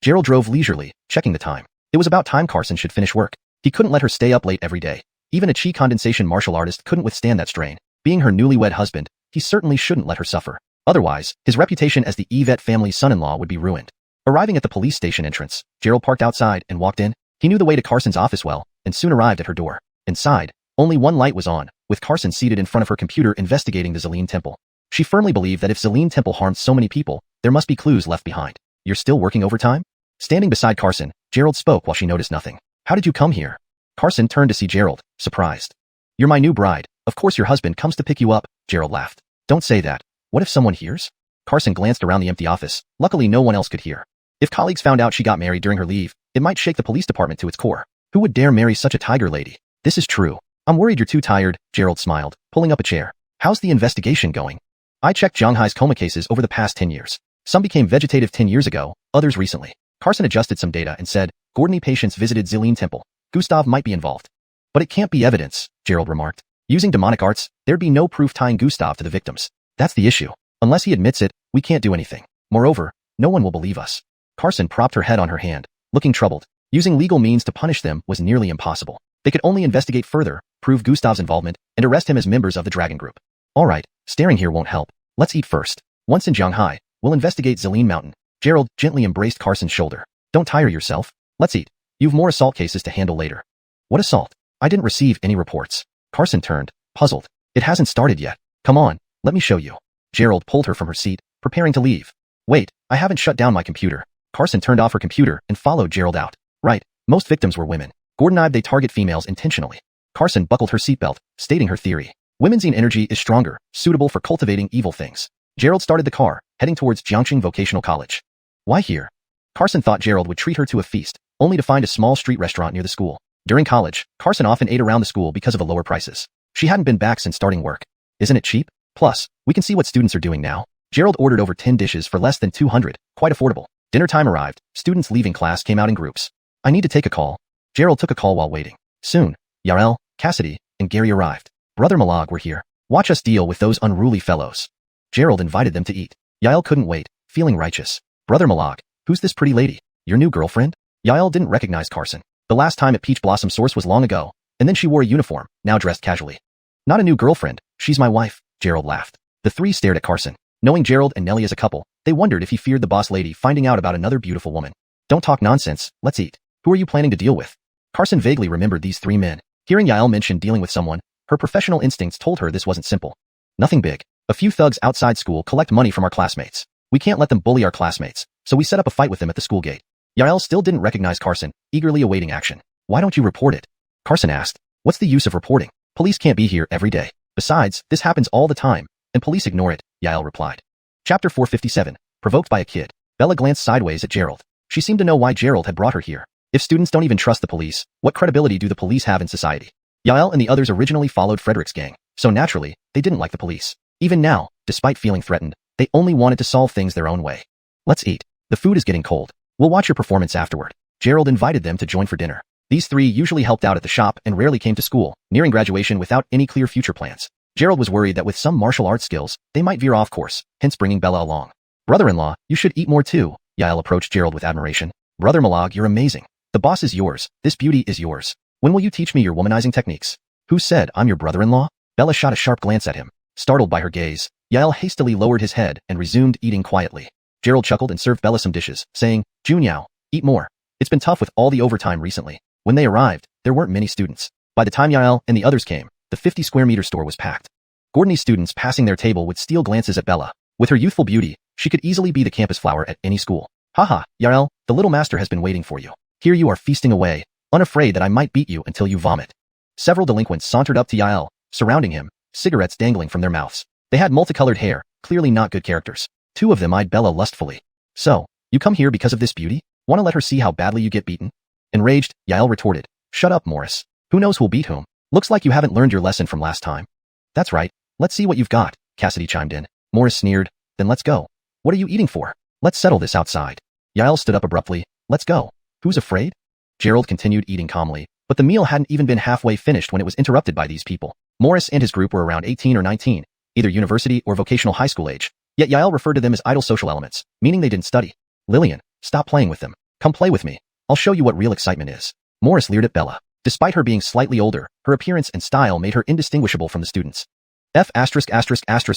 Gerald drove leisurely, checking the time. It was about time Carson should finish work. He couldn't let her stay up late every day. Even a chi condensation martial artist couldn't withstand that strain. Being her newlywed husband, he certainly shouldn't let her suffer. Otherwise, his reputation as the Yvette family's son-in-law would be ruined. Arriving at the police station entrance, Gerald parked outside and walked in. He knew the way to Carson's office well, and soon arrived at her door. Inside, only one light was on, with Carson seated in front of her computer investigating the Zelene Temple. She firmly believed that if Zelene Temple harmed so many people, there must be clues left behind. You're still working overtime? Standing beside Carson, Gerald spoke while she noticed nothing. How did you come here? Carson turned to see Gerald, surprised. You're my new bride. Of course your husband comes to pick you up, Gerald laughed. Don't say that. What if someone hears? Carson glanced around the empty office. Luckily no one else could hear. If colleagues found out she got married during her leave, it might shake the police department to its core. Who would dare marry such a tiger lady? This is true. I'm worried you're too tired, Gerald smiled, pulling up a chair. How's the investigation going? I checked Zhanghai's coma cases over the past 10 years. Some became vegetative 10 years ago, others recently. Carson adjusted some data and said, Gordony patients visited Zelene Temple. Gustav might be involved. But it can't be evidence, Gerald remarked. Using demonic arts, there'd be no proof tying Gustav to the victims. That's the issue. Unless he admits it, we can't do anything. Moreover, no one will believe us. Carson propped her head on her hand, looking troubled. Using legal means to punish them was nearly impossible. They could only investigate further, prove Gustav's involvement, and arrest him as members of the Dragon Group. All right, staring here won't help. Let's eat first. Once in Shanghai, We'll investigate Zelene Mountain. Gerald gently embraced Carson's shoulder. Don't tire yourself. Let's eat. You've more assault cases to handle later. What assault? I didn't receive any reports. Carson turned, puzzled. It hasn't started yet. Come on, let me show you. Gerald pulled her from her seat, preparing to leave. Wait, I haven't shut down my computer. Carson turned off her computer and followed Gerald out. Right, most victims were women. Gordon-eyed they target females intentionally. Carson buckled her seatbelt, stating her theory. Women's energy is stronger, suitable for cultivating evil things. Gerald started the car, heading towards Jiangxing Vocational College. Why here? Carson thought Gerald would treat her to a feast, only to find a small street restaurant near the school. During college, Carson often ate around the school because of the lower prices. She hadn't been back since starting work. Isn't it cheap? Plus, we can see what students are doing now. Gerald ordered over 10 dishes for less than 200, quite affordable. Dinner time arrived, students leaving class came out in groups. I need to take a call. Gerald took a call while waiting. Soon, Yarel, Cassidy, and Gary arrived. Brother Malag were here. Watch us deal with those unruly fellows. Gerald invited them to eat. Yael couldn't wait, feeling righteous. Brother Malag, who's this pretty lady? Your new girlfriend? Yael didn't recognize Carson. The last time at Peach Blossom Source was long ago, and then she wore a uniform, now dressed casually. Not a new girlfriend, she's my wife, Gerald laughed. The three stared at Carson. Knowing Gerald and Nellie as a couple, they wondered if he feared the boss lady finding out about another beautiful woman. Don't talk nonsense, let's eat. Who are you planning to deal with? Carson vaguely remembered these three men. Hearing Yael mention dealing with someone, her professional instincts told her this wasn't simple. Nothing big. A few thugs outside school collect money from our classmates. We can't let them bully our classmates, so we set up a fight with them at the school gate. Yael still didn't recognize Carson, eagerly awaiting action. Why don't you report it? Carson asked. What's the use of reporting? Police can't be here every day. Besides, this happens all the time, and police ignore it, Yael replied. Chapter 457, Provoked by a Kid. Bella glanced sideways at Gerald. She seemed to know why Gerald had brought her here. If students don't even trust the police, what credibility do the police have in society? Yael and the others originally followed Frederick's gang, so naturally, they didn't like the police. Even now, despite feeling threatened, they only wanted to solve things their own way. Let's eat. The food is getting cold. We'll watch your performance afterward. Gerald invited them to join for dinner. These three usually helped out at the shop and rarely came to school, nearing graduation without any clear future plans. Gerald was worried that with some martial arts skills, they might veer off course, hence bringing Bella along. Brother-in-law, you should eat more too, Yael approached Gerald with admiration. Brother Malag, you're amazing. The boss is yours. This beauty is yours. When will you teach me your womanizing techniques? Who said I'm your brother-in-law? Bella shot a sharp glance at him. Startled by her gaze, Yael hastily lowered his head and resumed eating quietly. Gerald chuckled and served Bella some dishes, saying, Junyao, eat more. It's been tough with all the overtime recently. When they arrived, there weren't many students. By the time Yael and the others came, the 50 square meter store was packed. Gordonese students passing their table would steal glances at Bella. With her youthful beauty, she could easily be the campus flower at any school. Haha, Yael, the little master has been waiting for you. Here you are feasting away, unafraid that I might beat you until you vomit. Several delinquents sauntered up to Yael, surrounding him, cigarettes dangling from their mouths. They had multicolored hair, clearly not good characters. Two of them eyed Bella lustfully. So, you come here because of this beauty? Want to let her see how badly you get beaten? Enraged, Yael retorted. Shut up, Morris. Who knows who'll beat whom? Looks like you haven't learned your lesson from last time. That's right. Let's see what you've got, Cassidy chimed in. Morris sneered. Then let's go. What are you eating for? Let's settle this outside. Yael stood up abruptly. Let's go. Who's afraid? Gerald continued eating calmly, but the meal hadn't even been halfway finished when it was interrupted by these people. Morris and his group were around 18 or 19, either university or vocational high school age, yet Yael referred to them as idle social elements, meaning they didn't study. Lillian, stop playing with them. Come play with me. I'll show you what real excitement is. Morris leered at Bella. Despite her being slightly older, her appearance and style made her indistinguishable from the students.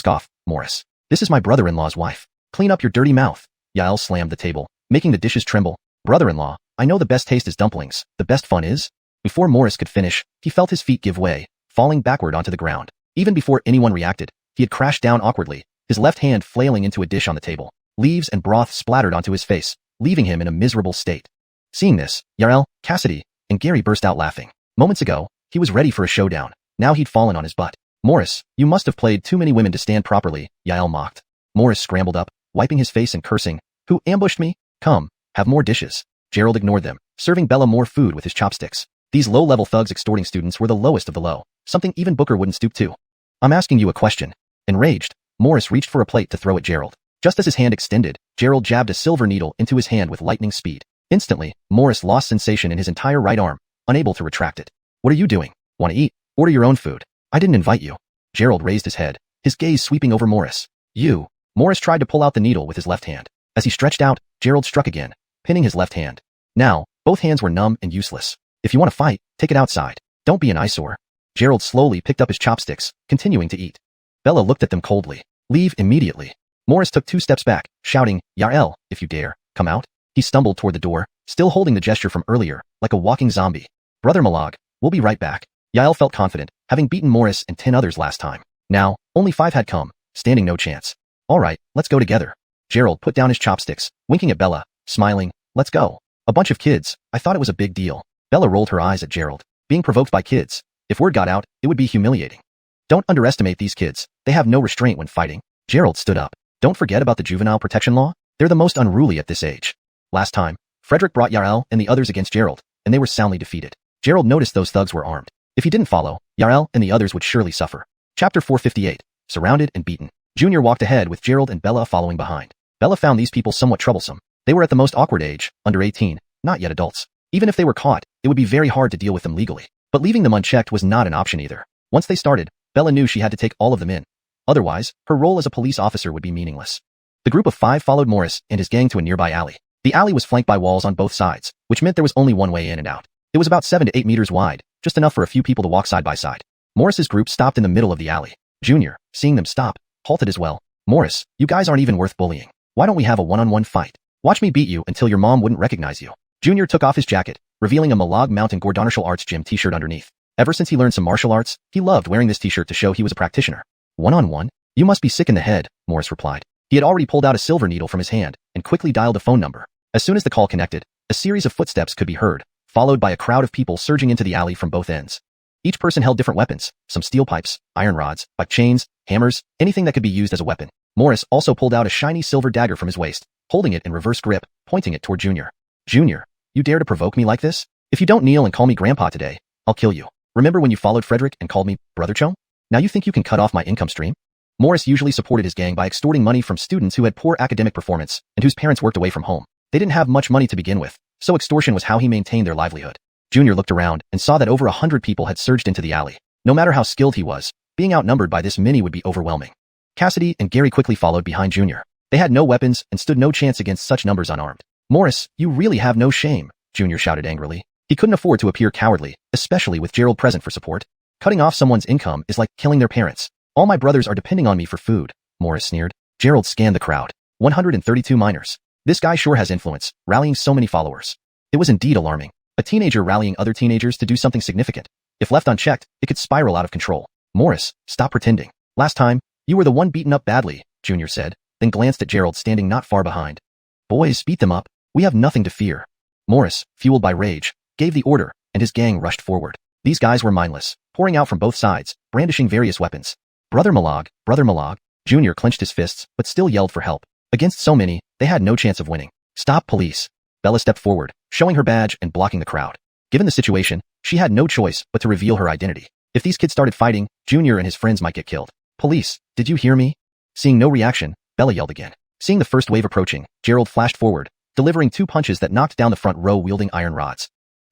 Off, Morris. This is my brother-in-law's wife. Clean up your dirty mouth. Yael slammed the table, making the dishes tremble. Brother-in-law, I know the best taste is dumplings. The best fun is? Before Morris could finish, he felt his feet give way, falling backward onto the ground. Even before anyone reacted, he had crashed down awkwardly, his left hand flailing into a dish on the table. Leaves and broth splattered onto his face, leaving him in a miserable state. Seeing this, Yarel, Cassidy, and Gary burst out laughing. Moments ago, he was ready for a showdown. Now he'd fallen on his butt. Morris, you must have played too many women to stand properly, Yael mocked. Morris scrambled up, wiping his face and cursing. Who ambushed me? Come, have more dishes. Gerald ignored them, serving Bella more food with his chopsticks. These low-level thugs extorting students were the lowest of the low, something even Booker wouldn't stoop to. I'm asking you a question. Enraged, Morris reached for a plate to throw at Gerald. Just as his hand extended, Gerald jabbed a silver needle into his hand with lightning speed. Instantly, Morris lost sensation in his entire right arm, unable to retract it. What are you doing? Want to eat? Order your own food. I didn't invite you. Gerald raised his head, his gaze sweeping over Morris. You. Morris tried to pull out the needle with his left hand. As he stretched out, Gerald struck again, pinning his left hand. Now, both hands were numb and useless. If you want to fight, take it outside. Don't be an eyesore. Gerald slowly picked up his chopsticks, continuing to eat. Bella looked at them coldly. Leave immediately. Morris took 2 steps back, shouting, Yael, if you dare, come out. He stumbled toward the door, still holding the gesture from earlier, like a walking zombie. Brother Malag, we'll be right back. Yael felt confident, having beaten Morris and 10 others last time. Now, only 5 had come, standing no chance. All right, let's go together. Gerald put down his chopsticks, winking at Bella, smiling, let's go. A bunch of kids, I thought it was a big deal. Bella rolled her eyes at Gerald, being provoked by kids. If word got out, it would be humiliating. Don't underestimate these kids, they have no restraint when fighting. Gerald stood up. Don't forget about the juvenile protection law, they're the most unruly at this age. Last time, Frederick brought Yael and the others against Gerald, and they were soundly defeated. Gerald noticed those thugs were armed. If he didn't follow, Yael and the others would surely suffer. Chapter 458, Surrounded and Beaten. Junior walked ahead with Gerald and Bella following behind. Bella found these people somewhat troublesome. They were at the most awkward age, under 18, not yet adults. Even if they were caught, it would be very hard to deal with them legally. But leaving them unchecked was not an option either. Once they started, Bella knew she had to take all of them in. Otherwise, her role as a police officer would be meaningless. The group of 5 followed Morris and his gang to a nearby alley. The alley was flanked by walls on both sides, which meant there was only one way in and out. It was about 7 to 8 meters wide, just enough for a few people to walk side by side. Morris's group stopped in the middle of the alley. Junior, seeing them stop, halted as well. Morris, you guys aren't even worth bullying. Why don't we have a one-on-one fight? Watch me beat you until your mom wouldn't recognize you. Junior took off his jacket, revealing a Malag Mountain Gordon Martial Arts Gym t-shirt underneath. Ever since he learned some martial arts, he loved wearing this t-shirt to show he was a practitioner. One-on-one? You must be sick in the head, Morris replied. He had already pulled out a silver needle from his hand and quickly dialed a phone number. As soon as the call connected, a series of footsteps could be heard, followed by a crowd of people surging into the alley from both ends. Each person held different weapons, some steel pipes, iron rods, bike chains, hammers, anything that could be used as a weapon. Morris also pulled out a shiny silver dagger from his waist, holding it in reverse grip, pointing it toward Junior. Junior, you dare to provoke me like this? If you don't kneel and call me Grandpa today, I'll kill you. Remember when you followed Frederick and called me Brother Chong? Now you think you can cut off my income stream? Morris usually supported his gang by extorting money from students who had poor academic performance and whose parents worked away from home. They didn't have much money to begin with, so extortion was how he maintained their livelihood. Junior looked around and saw that over 100 people had surged into the alley. No matter how skilled he was, being outnumbered by this many would be overwhelming. Cassidy and Gary quickly followed behind Junior. They had no weapons and stood no chance against such numbers unarmed. Morris, you really have no shame, Junior shouted angrily. He couldn't afford to appear cowardly, especially with Gerald present for support. Cutting off someone's income is like killing their parents. All my brothers are depending on me for food, Morris sneered. Gerald scanned the crowd. 132 minors. This guy sure has influence, rallying so many followers. It was indeed alarming. A teenager rallying other teenagers to do something significant. If left unchecked, it could spiral out of control. Morris, stop pretending. Last time, you were the one beaten up badly, Junior said, then glanced at Gerald standing not far behind. Boys, beat them up. We have nothing to fear. Morris, fueled by rage, gave the order, and his gang rushed forward. These guys were mindless, pouring out from both sides, brandishing various weapons. Brother Malag, Junior clenched his fists, but still yelled for help. Against so many, they had no chance of winning. Stop, police. Bella stepped forward, showing her badge and blocking the crowd. Given the situation, she had no choice but to reveal her identity. If these kids started fighting, Junior and his friends might get killed. Police, did you hear me? Seeing no reaction, Bella yelled again. Seeing the first wave approaching, Gerald flashed forward, delivering 2 punches that knocked down the front row wielding iron rods.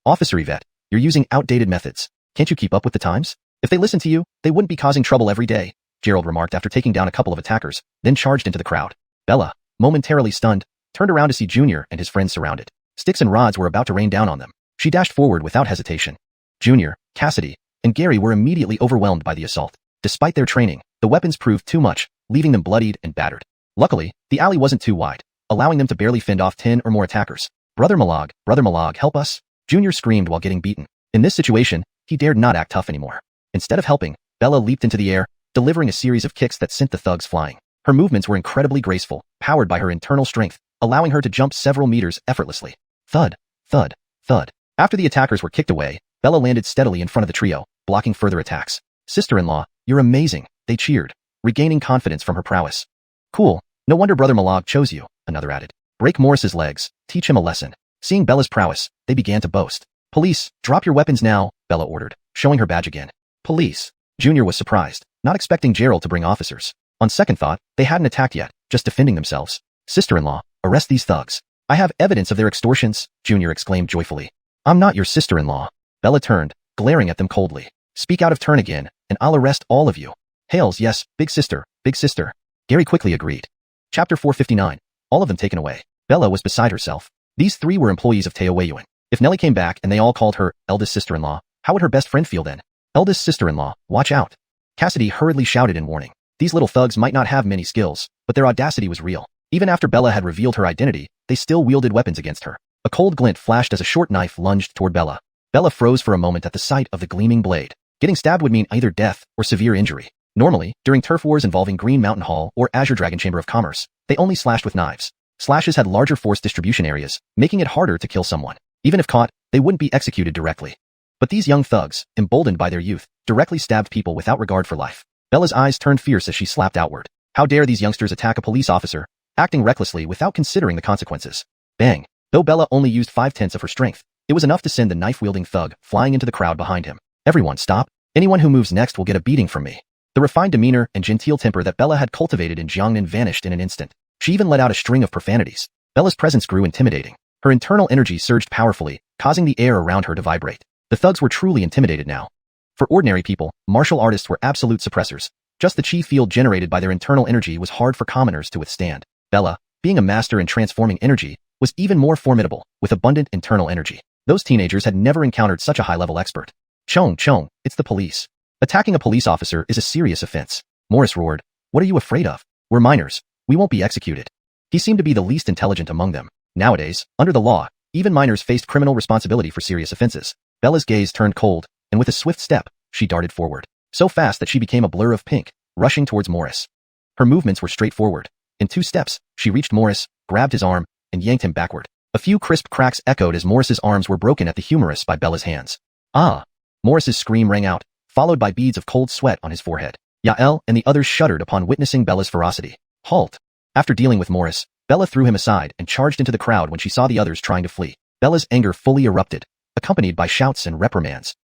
Officer Yvette, you're using outdated methods. Can't you keep up with the times? If they listened to you, they wouldn't be causing trouble every day, Gerald remarked after taking down a couple of attackers, then charged into the crowd. Bella, momentarily stunned, turned around to see Junior and his friends surrounded. Sticks and rods were about to rain down on them. She dashed forward without hesitation. Junior, Cassidy, and Gary were immediately overwhelmed by the assault. Despite their training, the weapons proved too much, leaving them bloodied and battered. Luckily, the alley wasn't too wide, allowing them to barely fend off 10 or more attackers. Brother Malag, help us! Junior screamed while getting beaten. In this situation, he dared not act tough anymore. Instead of helping, Bella leaped into the air, delivering a series of kicks that sent the thugs flying. Her movements were incredibly graceful, powered by her internal strength, allowing her to jump several meters effortlessly. Thud, thud, thud. After the attackers were kicked away, Bella landed steadily in front of the trio, blocking further attacks. Sister-in-law, you're amazing, they cheered, regaining confidence from her prowess. Cool, no wonder Brother Malag chose you, another added. Break Morris's legs, teach him a lesson. Seeing Bella's prowess, they began to boast. Police, drop your weapons now, Bella ordered, showing her badge again. Police. Junior was surprised, not expecting Gerald to bring officers. On second thought, they hadn't attacked yet, just defending themselves. Sister-in-law, arrest these thugs. I have evidence of their extortions, Junior exclaimed joyfully. I'm not your sister-in-law. Bella turned, glaring at them coldly. Speak out of turn again, and I'll arrest all of you. Hails, yes, big sister, big sister. Gary quickly agreed. Chapter 459. All of them taken away. Bella was beside herself. These 3 were employees of Teo Weiyuan. If Nellie came back and they all called her eldest sister-in-law, how would her best friend feel then? Eldest sister-in-law, watch out. Cassidy hurriedly shouted in warning. These little thugs might not have many skills, but their audacity was real. Even after Bella had revealed her identity, they still wielded weapons against her. A cold glint flashed as a short knife lunged toward Bella. Bella froze for a moment at the sight of the gleaming blade. Getting stabbed would mean either death or severe injury. Normally, during turf wars involving Green Mountain Hall or Azure Dragon Chamber of Commerce, they only slashed with knives. Slashes had larger force distribution areas, making it harder to kill someone. Even if caught, they wouldn't be executed directly. But these young thugs, emboldened by their youth, directly stabbed people without regard for life. Bella's eyes turned fierce as she slapped outward. How dare these youngsters attack a police officer, acting recklessly without considering the consequences. Bang! Though Bella only used 5/10 of her strength, it was enough to send the knife-wielding thug flying into the crowd behind him. Everyone stop. Anyone who moves next will get a beating from me. The refined demeanor and genteel temper that Bella had cultivated in Xiangnan vanished in an instant. She even let out a string of profanities. Bella's presence grew intimidating. Her internal energy surged powerfully, causing the air around her to vibrate. The thugs were truly intimidated now. For ordinary people, martial artists were absolute suppressors. Just the chi field generated by their internal energy was hard for commoners to withstand. Bella, being a master in transforming energy, was even more formidable, with abundant internal energy. Those teenagers had never encountered such a high-level expert. Chong, it's the police. Attacking a police officer is a serious offense. Morris roared. What are you afraid of? We're minors. We won't be executed. He seemed to be the least intelligent among them. Nowadays, under the law, even minors faced criminal responsibility for serious offenses. Bella's gaze turned cold, and with a swift step, she darted forward. So fast that she became a blur of pink, rushing towards Morris. Her movements were straightforward. In 2 steps, she reached Morris, grabbed his arm, and yanked him backward. A few crisp cracks echoed as Morris's arms were broken at the humerus by Bella's hands. Ah! Morris's scream rang out, followed by beads of cold sweat on his forehead. Yael and the others shuddered upon witnessing Bella's ferocity. Halt! After dealing with Morris, Bella threw him aside and charged into the crowd when she saw the others trying to flee. Bella's anger fully erupted, accompanied by shouts and reprimands.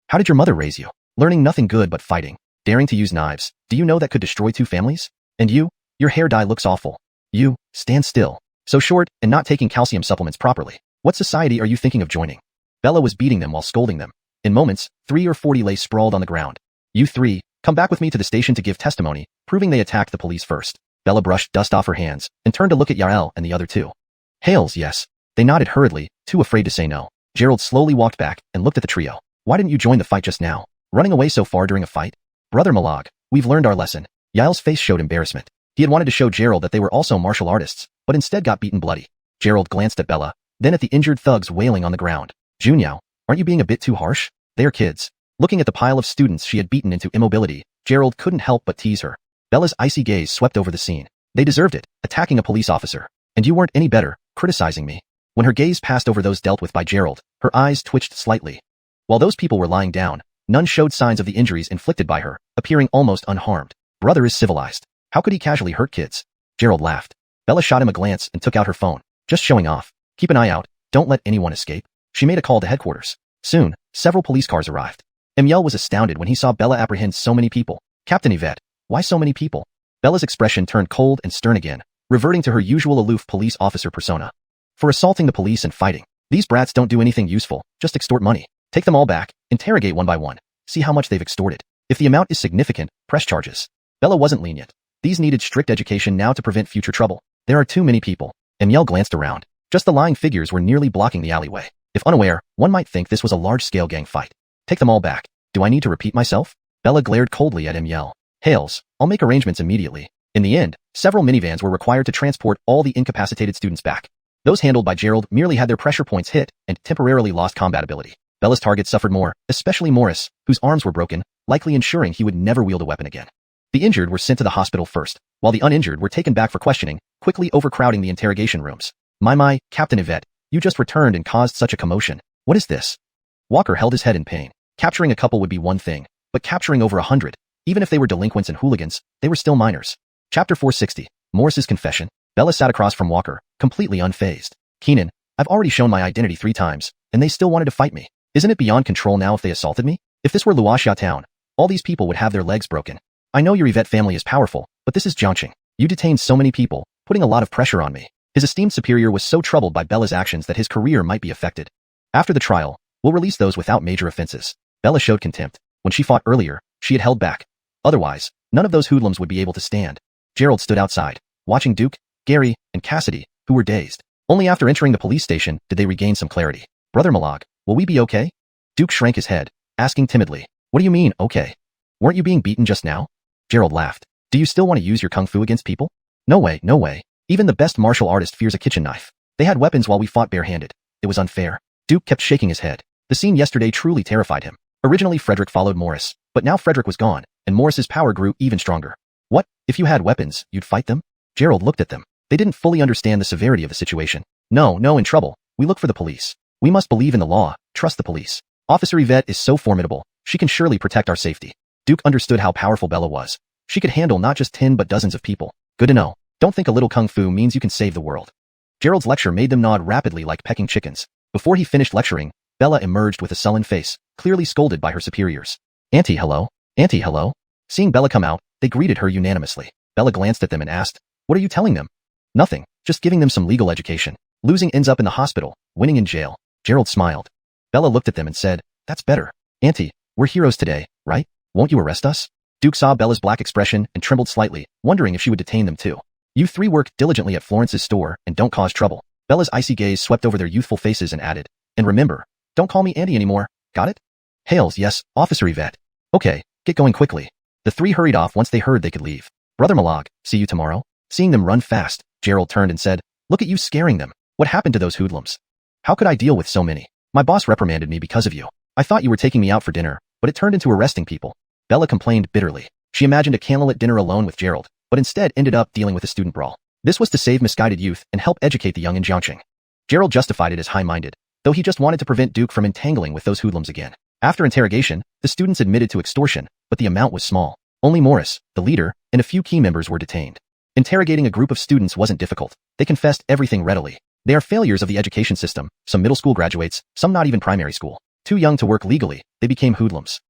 How did your mother raise you? Learning nothing good but fighting. Daring to use knives. Do you know that could destroy 2 families? And you? Your hair dye looks awful. You, stand still. So short and not taking calcium supplements properly. What society are you thinking of joining? Bella was beating them while scolding them. In moments, 3 or 40 lay sprawled on the ground. You 3, come back with me to the station to give testimony, proving they attacked the police first. Bella brushed dust off her hands and turned to look at Yael and the other 2. Hales, yes. They nodded hurriedly, too afraid to say no. Gerald slowly walked back and looked at the trio. Why didn't you join the fight just now? Running away so far during a fight? Brother Malag, we've learned our lesson. Yael's face showed embarrassment. He had wanted to show Gerald that they were also martial artists, but instead got beaten bloody. Gerald glanced at Bella, then at the injured thugs wailing on the ground. Junyao, aren't you being a bit too harsh? They are kids. Looking at the pile of students she had beaten into immobility, Gerald couldn't help but tease her. Bella's icy gaze swept over the scene. They deserved it, attacking a police officer. And you weren't any better, criticizing me. When her gaze passed over those dealt with by Gerald, her eyes twitched slightly. While those people were lying down, none showed signs of the injuries inflicted by her, appearing almost unharmed. Brother is civilized. How could he casually hurt kids? Gerald laughed. Bella shot him a glance and took out her phone. Just showing off. Keep an eye out. Don't let anyone escape. She made a call to headquarters. Soon, several police cars arrived. Emil was astounded when he saw Bella apprehend so many people. Captain Yvette, why so many people? Bella's expression turned cold and stern again, reverting to her usual aloof police officer persona. For assaulting the police and fighting. These brats don't do anything useful, just extort money. Take them all back, interrogate one by one. See how much they've extorted. If the amount is significant, press charges. Bella wasn't lenient. These needed strict education now to prevent future trouble. There are too many people. Emil glanced around. Just the lying figures were nearly blocking the alleyway. If unaware, one might think this was a large-scale gang fight. Take them all back. Do I need to repeat myself? Bella glared coldly at Emil. Hales, I'll make arrangements immediately. In the end, several minivans were required to transport all the incapacitated students back. Those handled by Gerald merely had their pressure points hit and temporarily lost combat ability. Bella's targets suffered more, especially Morris, whose arms were broken, likely ensuring he would never wield a weapon again. The injured were sent to the hospital first, while the uninjured were taken back for questioning, quickly overcrowding the interrogation rooms. My, Captain Yvette, you just returned and caused such a commotion. What is this? Walker held his head in pain. Capturing a couple would be one thing, but capturing over 100, even if they were delinquents and hooligans, they were still minors. Chapter 460, Morris's Confession. Bella sat across from Walker, completely unfazed. Keenan, I've already shown my identity 3 times, and they still wanted to fight me. Isn't it beyond control now if they assaulted me? If this were Luoxia town, all these people would have their legs broken. I know your Yvette family is powerful, but this is Jiangqing. You detained so many people, putting a lot of pressure on me. His esteemed superior was so troubled by Bella's actions that his career might be affected. After the trial, we'll release those without major offenses. Bella showed contempt. When she fought earlier, she had held back. Otherwise, none of those hoodlums would be able to stand. Gerald stood outside, watching Duke, Gary, and Cassidy, who were dazed. Only after entering the police station did they regain some clarity. Brother Malag, will we be okay? Duke shrank his head, asking timidly, what do you mean, okay? Weren't you being beaten just now? Gerald laughed. Do you still want to use your kung fu against people? No way, no way. Even the best martial artist fears a kitchen knife. They had weapons while we fought barehanded. It was unfair. Duke kept shaking his head. The scene yesterday truly terrified him. Originally Frederick followed Morris, but now Frederick was gone, and Morris's power grew even stronger. What? If you had weapons, you'd fight them? Gerald looked at them. They didn't fully understand the severity of the situation. No, in trouble. We look for the police. We must believe in the law, trust the police. Officer Yvette is so formidable. She can surely protect our safety. Duke understood how powerful Bella was. She could handle not just 10 but dozens of people. Good to know. Don't think a little kung fu means you can save the world. Gerald's lecture made them nod rapidly like pecking chickens. Before he finished lecturing, Bella emerged with a sullen face, clearly scolded by her superiors. Auntie, hello? Auntie, hello? Seeing Bella come out, they greeted her unanimously. Bella glanced at them and asked, "What are you telling them?" "Nothing, just giving them some legal education. Losing ends up in the hospital, winning in jail." Gerald smiled. Bella looked at them and said, "That's better. Auntie, we're heroes today, right? Won't you arrest us?" Duke saw Bella's black expression and trembled slightly, wondering if she would detain them too. "You three work diligently at Florence's store and don't cause trouble." Bella's icy gaze swept over their youthful faces and added, "And remember, don't call me Auntie anymore, got it?" "Hails, yes, Officer Yvette." "Okay, get going quickly." The three hurried off once they heard they could leave. "Brother Malag, see you tomorrow." Seeing them run fast, Gerald turned and said, "Look at you scaring them. What happened to those hoodlums? How could I deal with so many? My boss reprimanded me because of you. I thought you were taking me out for dinner, but it turned into arresting people." Bella complained bitterly. She imagined a candlelit dinner alone with Gerald, but instead ended up dealing with a student brawl. This was to save misguided youth and help educate the young in Jiangqing. Gerald justified it as high-minded, though he just wanted to prevent Duke from entangling with those hoodlums again. After interrogation, the students admitted to extortion, but the amount was small. Only Morris, the leader, and a few key members were detained. Interrogating a group of students wasn't difficult. They confessed everything readily. They are failures of the education system, some middle school graduates, some not even primary school. Too young to work legally, they became hoodlums.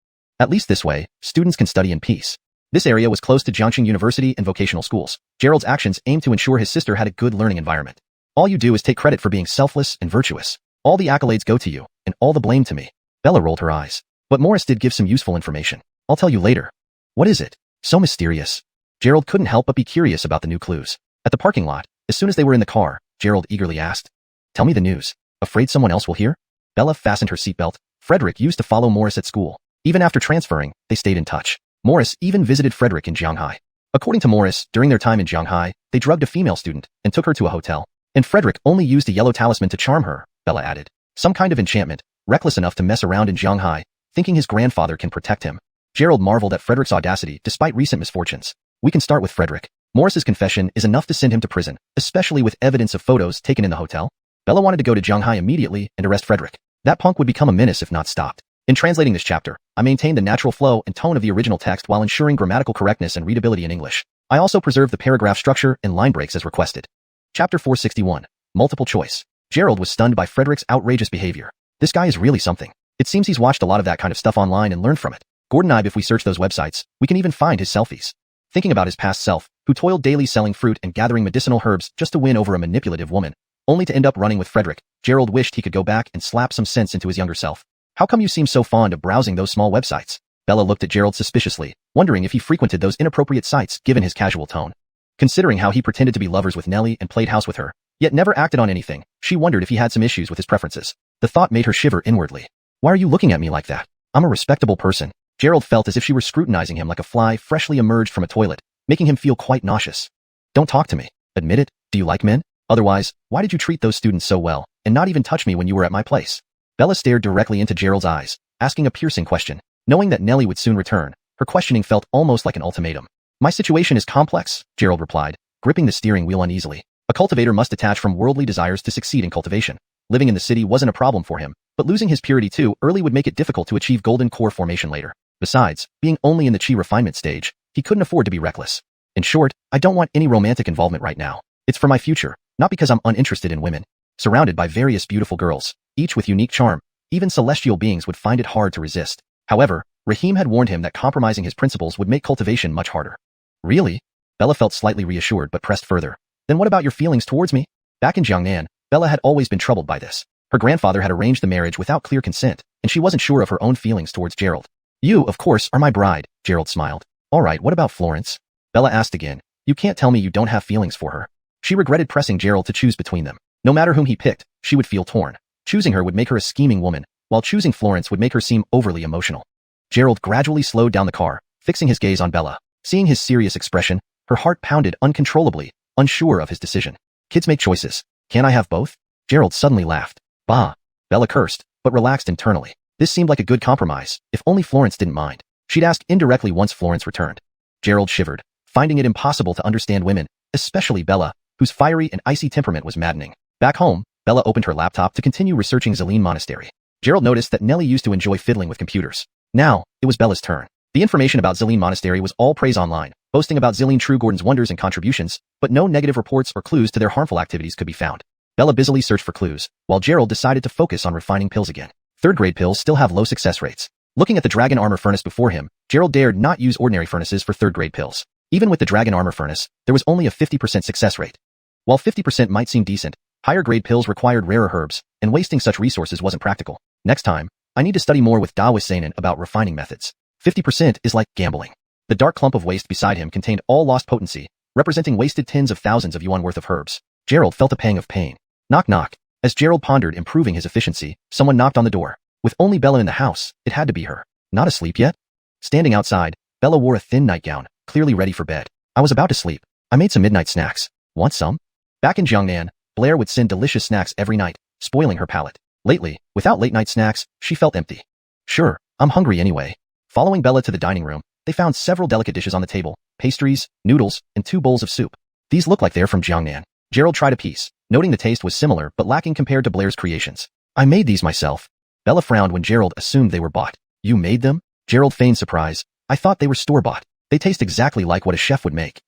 At least this way, students can study in peace. This area was close to Jiangqing University and vocational schools. Gerald's actions aimed to ensure his sister had a good learning environment. "All you do is take credit for being selfless and virtuous. All the accolades go to you, and all the blame to me." Bella rolled her eyes. "But Morris did give some useful information. I'll tell you later." "What is it? So mysterious." Gerald couldn't help but be curious about the new clues. At the parking lot, as soon as they were in the car, Gerald eagerly asked, "Tell me the news. Afraid someone else will hear?" Bella fastened her seatbelt. Frederick used to follow Morris at school. Even after transferring, they stayed in touch. Morris even visited Frederick in Shanghai. According to Morris, during their time in Shanghai, they drugged a female student and took her to a hotel. And Frederick only used a yellow talisman to charm her, Bella added. Some kind of enchantment, reckless enough to mess around in Shanghai, thinking his grandfather can protect him. Gerald marveled at Frederick's audacity despite recent misfortunes. "We can start with Frederick. Morris's confession is enough to send him to prison, especially with evidence of photos taken in the hotel." Bella wanted to go to Shanghai immediately and arrest Frederick. That punk would become a menace if not stopped. In translating this chapter, I maintained the natural flow and tone of the original text while ensuring grammatical correctness and readability in English. I also preserved the paragraph structure and line breaks as requested. Chapter 461. Multiple choice. Gerald was stunned by Frederick's outrageous behavior. This guy is really something. It seems he's watched a lot of that kind of stuff online and learned from it. Gordon and I, if we search those websites, we can even find his selfies. Thinking about his past self, who toiled daily selling fruit and gathering medicinal herbs just to win over a manipulative woman, only to end up running with Frederick, Gerald wished he could go back and slap some sense into his younger self. "How come you seem so fond of browsing those small websites?" Bella looked at Gerald suspiciously, wondering if he frequented those inappropriate sites given his casual tone. Considering how he pretended to be lovers with Nellie and played house with her, yet never acted on anything, she wondered if he had some issues with his preferences. The thought made her shiver inwardly. "Why are you looking at me like that? I'm a respectable person." Gerald felt as if she were scrutinizing him like a fly freshly emerged from a toilet, making him feel quite nauseous. "Don't talk to me. Admit it, do you like men? Otherwise, why did you treat those students so well, and not even touch me when you were at my place?" Bella stared directly into Gerald's eyes, asking a piercing question. Knowing that Nellie would soon return, her questioning felt almost like an ultimatum. "My situation is complex," Gerald replied, gripping the steering wheel uneasily. A cultivator must detach from worldly desires to succeed in cultivation. Living in the city wasn't a problem for him, but losing his purity too early would make it difficult to achieve golden core formation later. Besides, being only in the chi refinement stage, he couldn't afford to be reckless. "In short, I don't want any romantic involvement right now. It's for my future, not because I'm uninterested in women." Surrounded by various beautiful girls, each with unique charm, even celestial beings would find it hard to resist. However, Rahim had warned him that compromising his principles would make cultivation much harder. "Really?" Bella felt slightly reassured but pressed further. "Then what about your feelings towards me?" Back in Jiangnan, Bella had always been troubled by this. Her grandfather had arranged the marriage without clear consent, and she wasn't sure of her own feelings towards Gerald. "You, of course, are my bride," Gerald smiled. "All right, what about Florence?" Bella asked again. "You can't tell me you don't have feelings for her." She regretted pressing Gerald to choose between them. No matter whom he picked, she would feel torn. Choosing her would make her a scheming woman, while choosing Florence would make her seem overly emotional. Gerald gradually slowed down the car, fixing his gaze on Bella. Seeing his serious expression, her heart pounded uncontrollably, unsure of his decision. Kids make choices. Can't I have both? Gerald suddenly laughed. Bah! Bella cursed, but relaxed internally. This seemed like a good compromise, if only Florence didn't mind. She'd ask indirectly once Florence returned. Gerald shivered, finding it impossible to understand women, especially Bella, whose fiery and icy temperament was maddening. Back home, Bella opened her laptop to continue researching Zelene Monastery. Gerald noticed that Nellie used to enjoy fiddling with computers. Now, it was Bella's turn. The information about Zelene Monastery was all praise online, boasting about Zelene Truegordon's wonders and contributions, but no negative reports or clues to their harmful activities could be found. Bella busily searched for clues, while Gerald decided to focus on refining pills again. Third-grade pills still have low success rates. Looking at the dragon armor furnace before him, Gerald dared not use ordinary furnaces for third-grade pills. Even with the dragon armor furnace, there was only a 50% success rate. While 50% might seem decent, higher-grade pills required rarer herbs, and wasting such resources wasn't practical. Next time, I need to study more with Daoist Seinen about refining methods. 50% is like gambling. The dark clump of waste beside him contained all lost potency, representing wasted tens of thousands of yuan worth of herbs. Gerald felt a pang of pain. Knock knock. As Gerald pondered improving his efficiency, someone knocked on the door. With only Bella in the house, it had to be her. Not asleep yet? Standing outside, Bella wore a thin nightgown, clearly ready for bed. I was about to sleep. I made some midnight snacks. Want some? Back in Jiangnan, Blair would send delicious snacks every night, spoiling her palate. Lately, without late-night snacks, she felt empty. Sure, I'm hungry anyway. Following Bella to the dining room, they found several delicate dishes on the table, pastries, noodles, and 2 bowls of soup. These look like they're from Jiangnan. Gerald tried a piece, noting the taste was similar but lacking compared to Blair's creations. I made these myself. Bella frowned when Gerald assumed they were bought. You made them? Gerald feigned surprise. I thought they were store-bought. They taste exactly like what a chef would make.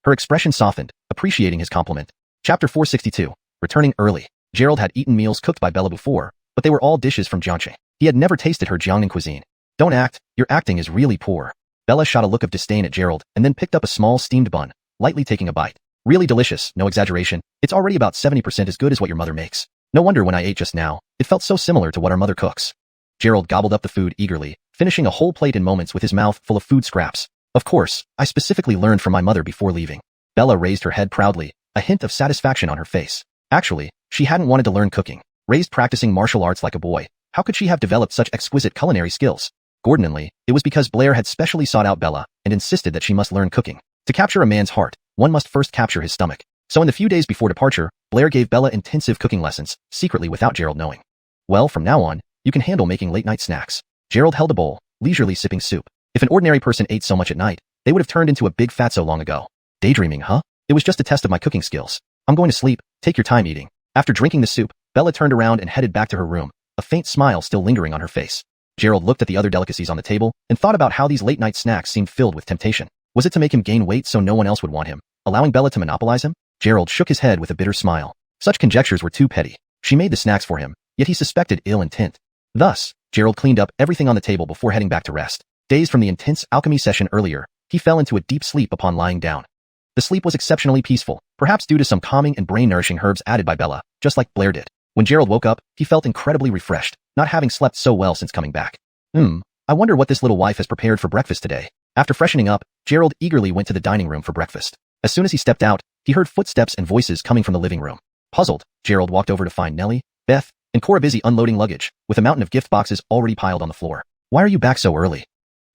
Her expression softened, appreciating his compliment. Chapter 462. Returning early. Gerald had eaten meals cooked by Bella before, but they were all dishes from Jiangxi. He had never tasted her Jiangnan cuisine. Don't act, your acting is really poor. Bella shot a look of disdain at Gerald and then picked up a small steamed bun, lightly taking a bite. Really delicious, no exaggeration. It's already about 70% as good as what your mother makes. No wonder when I ate just now, it felt so similar to what our mother cooks. Gerald gobbled up the food eagerly, finishing a whole plate in moments with his mouth full of food scraps. Of course, I specifically learned from my mother before leaving. Bella raised her head proudly, a hint of satisfaction on her face. Actually, she hadn't wanted to learn cooking. Raised practicing martial arts like a boy, how could she have developed such exquisite culinary skills? Gordonly, it was because Blair had specially sought out Bella and insisted that she must learn cooking. To capture a man's heart, one must first capture his stomach. So in the few days before departure, Blair gave Bella intensive cooking lessons, secretly without Gerald knowing. Well, from now on, you can handle making late-night snacks. Gerald held a bowl, leisurely sipping soup. If an ordinary person ate so much at night, they would have turned into a big fatso long ago. Daydreaming, huh? It was just a test of my cooking skills. I'm going to sleep, take your time eating. After drinking the soup, Bella turned around and headed back to her room, a faint smile still lingering on her face. Gerald looked at the other delicacies on the table and thought about how these late-night snacks seemed filled with temptation. Was it to make him gain weight so no one else would want him, allowing Bella to monopolize him? Gerald shook his head with a bitter smile. Such conjectures were too petty. She made the snacks for him, yet he suspected ill intent. Thus, Gerald cleaned up everything on the table before heading back to rest. Dazed from the intense alchemy session earlier, he fell into a deep sleep upon lying down. The sleep was exceptionally peaceful, perhaps due to some calming and brain-nourishing herbs added by Bella, just like Blair did. When Gerald woke up, he felt incredibly refreshed, not having slept so well since coming back. I wonder what this little wife has prepared for breakfast today. After freshening up, Gerald eagerly went to the dining room for breakfast. As soon as he stepped out, he heard footsteps and voices coming from the living room. Puzzled, Gerald walked over to find Nellie, Beth, and Cora busy unloading luggage, with a mountain of gift boxes already piled on the floor. Why are you back so early?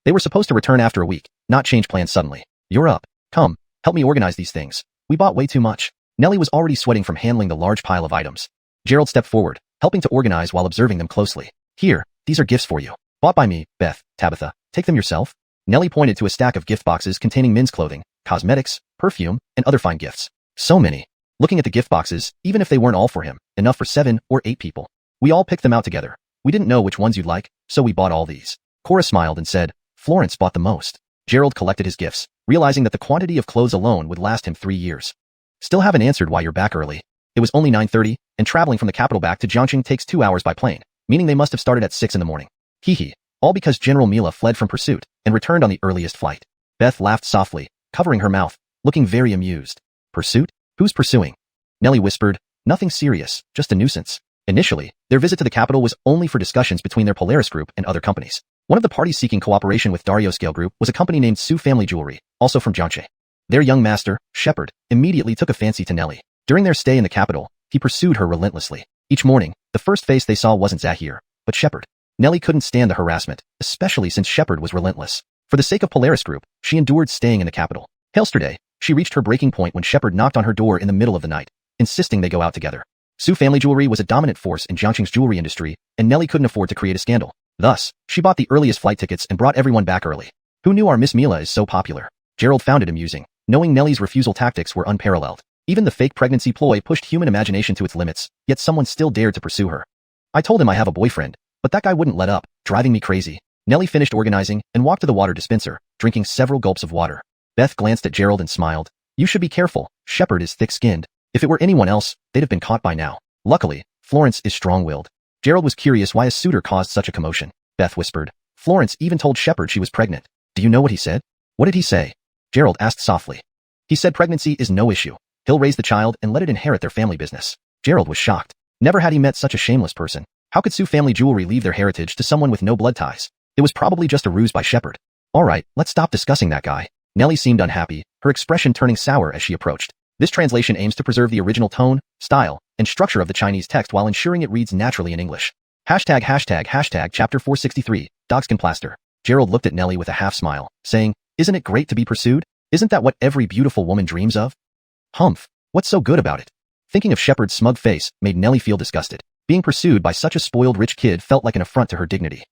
They were supposed to return after a week, not change plans suddenly. You're up. Come, help me organize these things. We bought way too much. Nellie was already sweating from handling the large pile of items. Gerald stepped forward, helping to organize while observing them closely. Here, these are gifts for you. Bought by me, Beth, Tabitha. Take them yourself. Nellie pointed to a stack of gift boxes containing men's clothing, cosmetics, perfume, and other fine gifts. So many. Looking at the gift boxes, even if they weren't all for him, enough for 7 or 8 people. We all picked them out together. We didn't know which ones you'd like, so we bought all these. Cora smiled and said, Florence bought the most. Gerald collected his gifts, realizing that the quantity of clothes alone would last him 3 years. Still haven't answered why you're back early. It was only 9:30, and traveling from the capital back to Jiangxing takes 2 hours by plane, meaning they must have started at 6 in the morning. Hee. All because General Mila fled from pursuit and returned on the earliest flight. Beth laughed softly, covering her mouth, looking very amused. Pursuit? Who's pursuing? Nellie whispered, nothing serious, just a nuisance. Initially, their visit to the capital was only for discussions between their Polaris group and other companies. One of the parties seeking cooperation with Dario Scale Group was a company named Su Family Jewelry, also from Jiangxi. Their young master, Shepard, immediately took a fancy to Nellie. During their stay in the capital, he pursued her relentlessly. Each morning, the first face they saw wasn't Zahir, but Shepard. Nellie couldn't stand the harassment, especially since Shepard was relentless. For the sake of Polaris Group, she endured staying in the capital. Yesterday, she reached her breaking point when Shepard knocked on her door in the middle of the night, insisting they go out together. Zhou family jewelry was a dominant force in Jiangqing's jewelry industry, and Nellie couldn't afford to create a scandal. Thus, she bought the earliest flight tickets and brought everyone back early. Who knew our Miss Mila is so popular? Gerald found it amusing, knowing Nellie's refusal tactics were unparalleled. Even the fake pregnancy ploy pushed human imagination to its limits, yet someone still dared to pursue her. I told him I have a boyfriend, but that guy wouldn't let up, driving me crazy. Nellie finished organizing and walked to the water dispenser, drinking several gulps of water. Beth glanced at Gerald and smiled. You should be careful, Shepard is thick-skinned. If it were anyone else, they'd have been caught by now. Luckily, Florence is strong-willed. Gerald was curious why a suitor caused such a commotion. Beth whispered. Florence even told Shepard she was pregnant. Do you know what he said? What did he say? Gerald asked softly. He said pregnancy is no issue. He'll raise the child and let it inherit their family business. Gerald was shocked. Never had he met such a shameless person. How could Zhou family jewelry leave their heritage to someone with no blood ties? It was probably just a ruse by Shepard. All right, let's stop discussing that guy. Nellie seemed unhappy, her expression turning sour as she approached. This translation aims to preserve the original tone, style, and structure of the Chinese text while ensuring it reads naturally in English. Hashtag chapter 463, Dogskin Plaster. Gerald looked at Nellie with a half-smile, saying, Isn't it great to be pursued? Isn't that what every beautiful woman dreams of? Humph, what's so good about it? Thinking of Shepard's smug face made Nellie feel disgusted. Being pursued by such a spoiled rich kid felt like an affront to her dignity.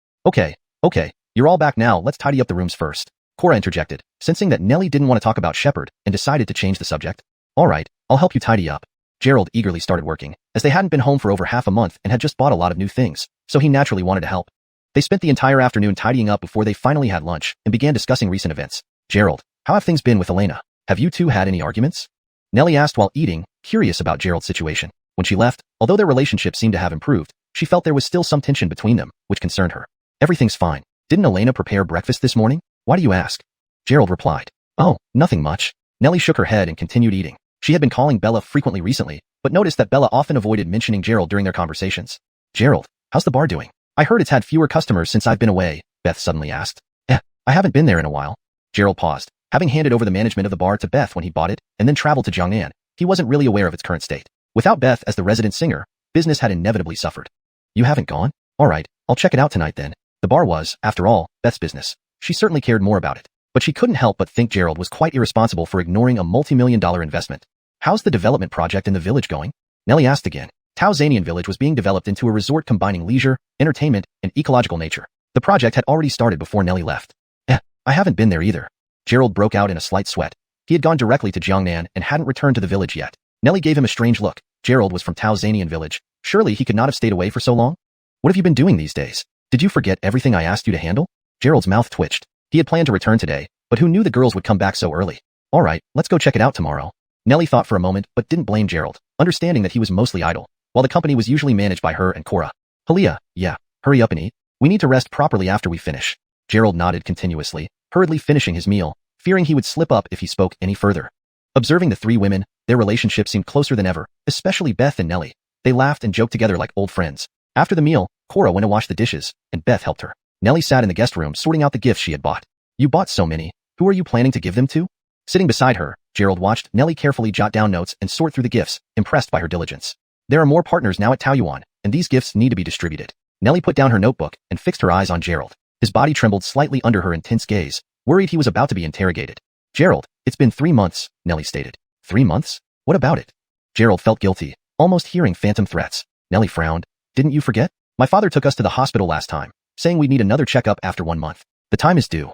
Okay, you're all back now, let's tidy up the rooms first. Cora interjected, sensing that Nellie didn't want to talk about Shepard and decided to change the subject. All right, I'll help you tidy up. Gerald eagerly started working, as they hadn't been home for over half a month and had just bought a lot of new things, so he naturally wanted to help. They spent the entire afternoon tidying up before they finally had lunch and began discussing recent events. Gerald, how have things been with Elena? Have you two had any arguments? Nellie asked while eating, curious about Gerald's situation. When she left, although their relationship seemed to have improved, she felt there was still some tension between them, which concerned her. Everything's fine. Didn't Elena prepare breakfast this morning? Why do you ask? Gerald replied. Oh, nothing much. Nellie shook her head and continued eating. She had been calling Bella frequently recently, but noticed that Bella often avoided mentioning Gerald during their conversations. Gerald, how's the bar doing? I heard it's had fewer customers since I've been away, Beth suddenly asked. I haven't been there in a while. Gerald paused. Having handed over the management of the bar to Beth when he bought it and then traveled to Jiangnan, he wasn't really aware of its current state. Without Beth as the resident singer, business had inevitably suffered. You haven't gone? All right, I'll check it out tonight then. The bar was, after all, Beth's business. She certainly cared more about it. But she couldn't help but think Gerald was quite irresponsible for ignoring a multi-million-dollar investment. How's the development project in the village going? Nellie asked again. Taozanian village was being developed into a resort combining leisure, entertainment, and ecological nature. The project had already started before Nellie left. I haven't been there either. Gerald broke out in a slight sweat. He had gone directly to Jiangnan and hadn't returned to the village yet. Nellie gave him a strange look. Gerald was from Taozanian village. Surely he could not have stayed away for so long? What have you been doing these days? Did you forget everything I asked you to handle? Gerald's mouth twitched. He had planned to return today, but who knew the girls would come back so early? All right, let's go check it out tomorrow. Nellie thought for a moment but didn't blame Gerald, understanding that he was mostly idle, while the company was usually managed by her and Cora. Halia, yeah, hurry up and eat. We need to rest properly after we finish. Gerald nodded continuously, hurriedly finishing his meal, fearing he would slip up if he spoke any further. Observing the three women, their relationship seemed closer than ever, especially Beth and Nellie. They laughed and joked together like old friends. After the meal, Cora went to wash the dishes, and Beth helped her. Nellie sat in the guest room sorting out the gifts she had bought. You bought so many. Who are you planning to give them to? Sitting beside her, Gerald watched Nellie carefully jot down notes and sort through the gifts, impressed by her diligence. There are more partners now at Taoyuan, and these gifts need to be distributed. Nellie put down her notebook and fixed her eyes on Gerald. His body trembled slightly under her intense gaze, worried he was about to be interrogated. Gerald, it's been 3 months, Nellie stated. 3 months? What about it? Gerald felt guilty, almost hearing phantom threats. Nellie frowned. Didn't you forget? My father took us to the hospital last time, saying we'd need another checkup after 1 month. The time is due.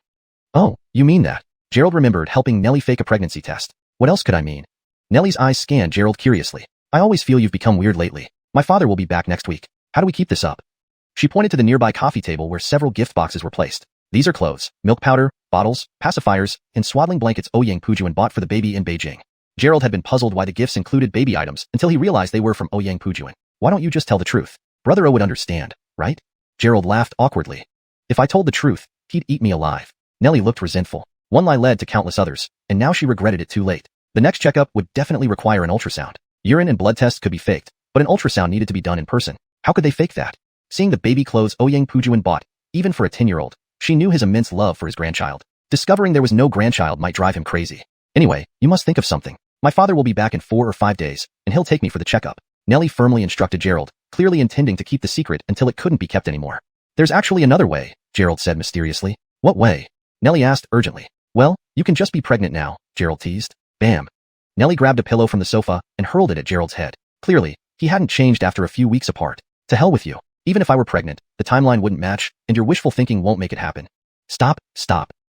Oh, you mean that? Gerald remembered helping Nellie fake a pregnancy test. What else could I mean? Nellie's eyes scanned Gerald curiously. I always feel you've become weird lately. My father will be back next week. How do we keep this up? She pointed to the nearby coffee table where several gift boxes were placed. These are clothes, milk powder, bottles, pacifiers, and swaddling blankets Ouyang Pujuan bought for the baby in Beijing. Gerald had been puzzled why the gifts included baby items until he realized they were from Ouyang Pujuan. Why don't you just tell the truth? Brother O would understand, right? Gerald laughed awkwardly. If I told the truth, he'd eat me alive. Nellie looked resentful. One lie led to countless others, and now she regretted it too late. The next checkup would definitely require an ultrasound. Urine and blood tests could be faked, but an ultrasound needed to be done in person. How could they fake that? Seeing the baby clothes Ouyang Pujuan bought, even for a 10-year-old, she knew his immense love for his grandchild. Discovering there was no grandchild might drive him crazy. Anyway, you must think of something. My father will be back in 4 or 5 days, and he'll take me for the checkup. Nellie firmly instructed Gerald, clearly intending to keep the secret until it couldn't be kept anymore. There's actually another way, Gerald said mysteriously. What way? Nellie asked urgently. Well, you can just be pregnant now, Gerald teased. Bam. Nellie grabbed a pillow from the sofa and hurled it at Gerald's head. Clearly, he hadn't changed after a few weeks apart. To hell with you. Even if I were pregnant, the timeline wouldn't match, and your wishful thinking won't make it happen. Stop.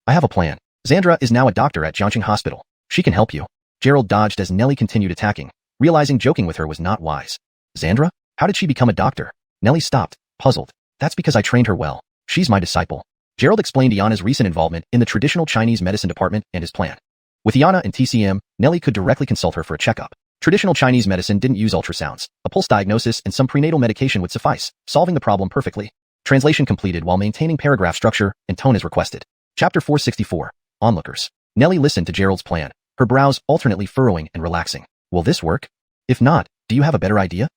I have a plan. Xandra is now a doctor at Jiangxing Hospital. She can help you. Gerald dodged as Nellie continued attacking, realizing joking with her was not wise. Xandra? How did she become a doctor? Nellie stopped, puzzled. That's because I trained her well. She's my disciple. Gerald explained Iana's recent involvement in the traditional Chinese medicine department and his plan. With Iana and TCM, Nellie could directly consult her for a checkup. Traditional Chinese medicine didn't use ultrasounds. A pulse diagnosis and some prenatal medication would suffice, solving the problem perfectly. Translation completed while maintaining paragraph structure and tone as requested. Chapter 464. Onlookers. Nellie listened to Gerald's plan, her brows alternately furrowing and relaxing. Will this work? If not, do you have a better idea?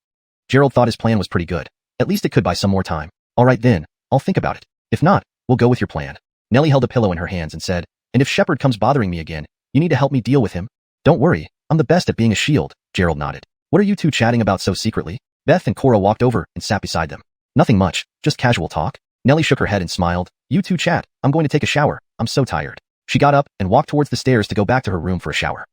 Gerald thought his plan was pretty good. At least it could buy some more time. All right then, I'll think about it. If not, we'll go with your plan. Nellie held a pillow in her hands and said, and if Shepard comes bothering me again, you need to help me deal with him. Don't worry, I'm the best at being a shield, Gerald nodded. What are you two chatting about so secretly? Beth and Cora walked over and sat beside them. Nothing much, just casual talk. Nellie shook her head and smiled. You two chat, I'm going to take a shower, I'm so tired. She got up and walked towards the stairs to go back to her room for a shower.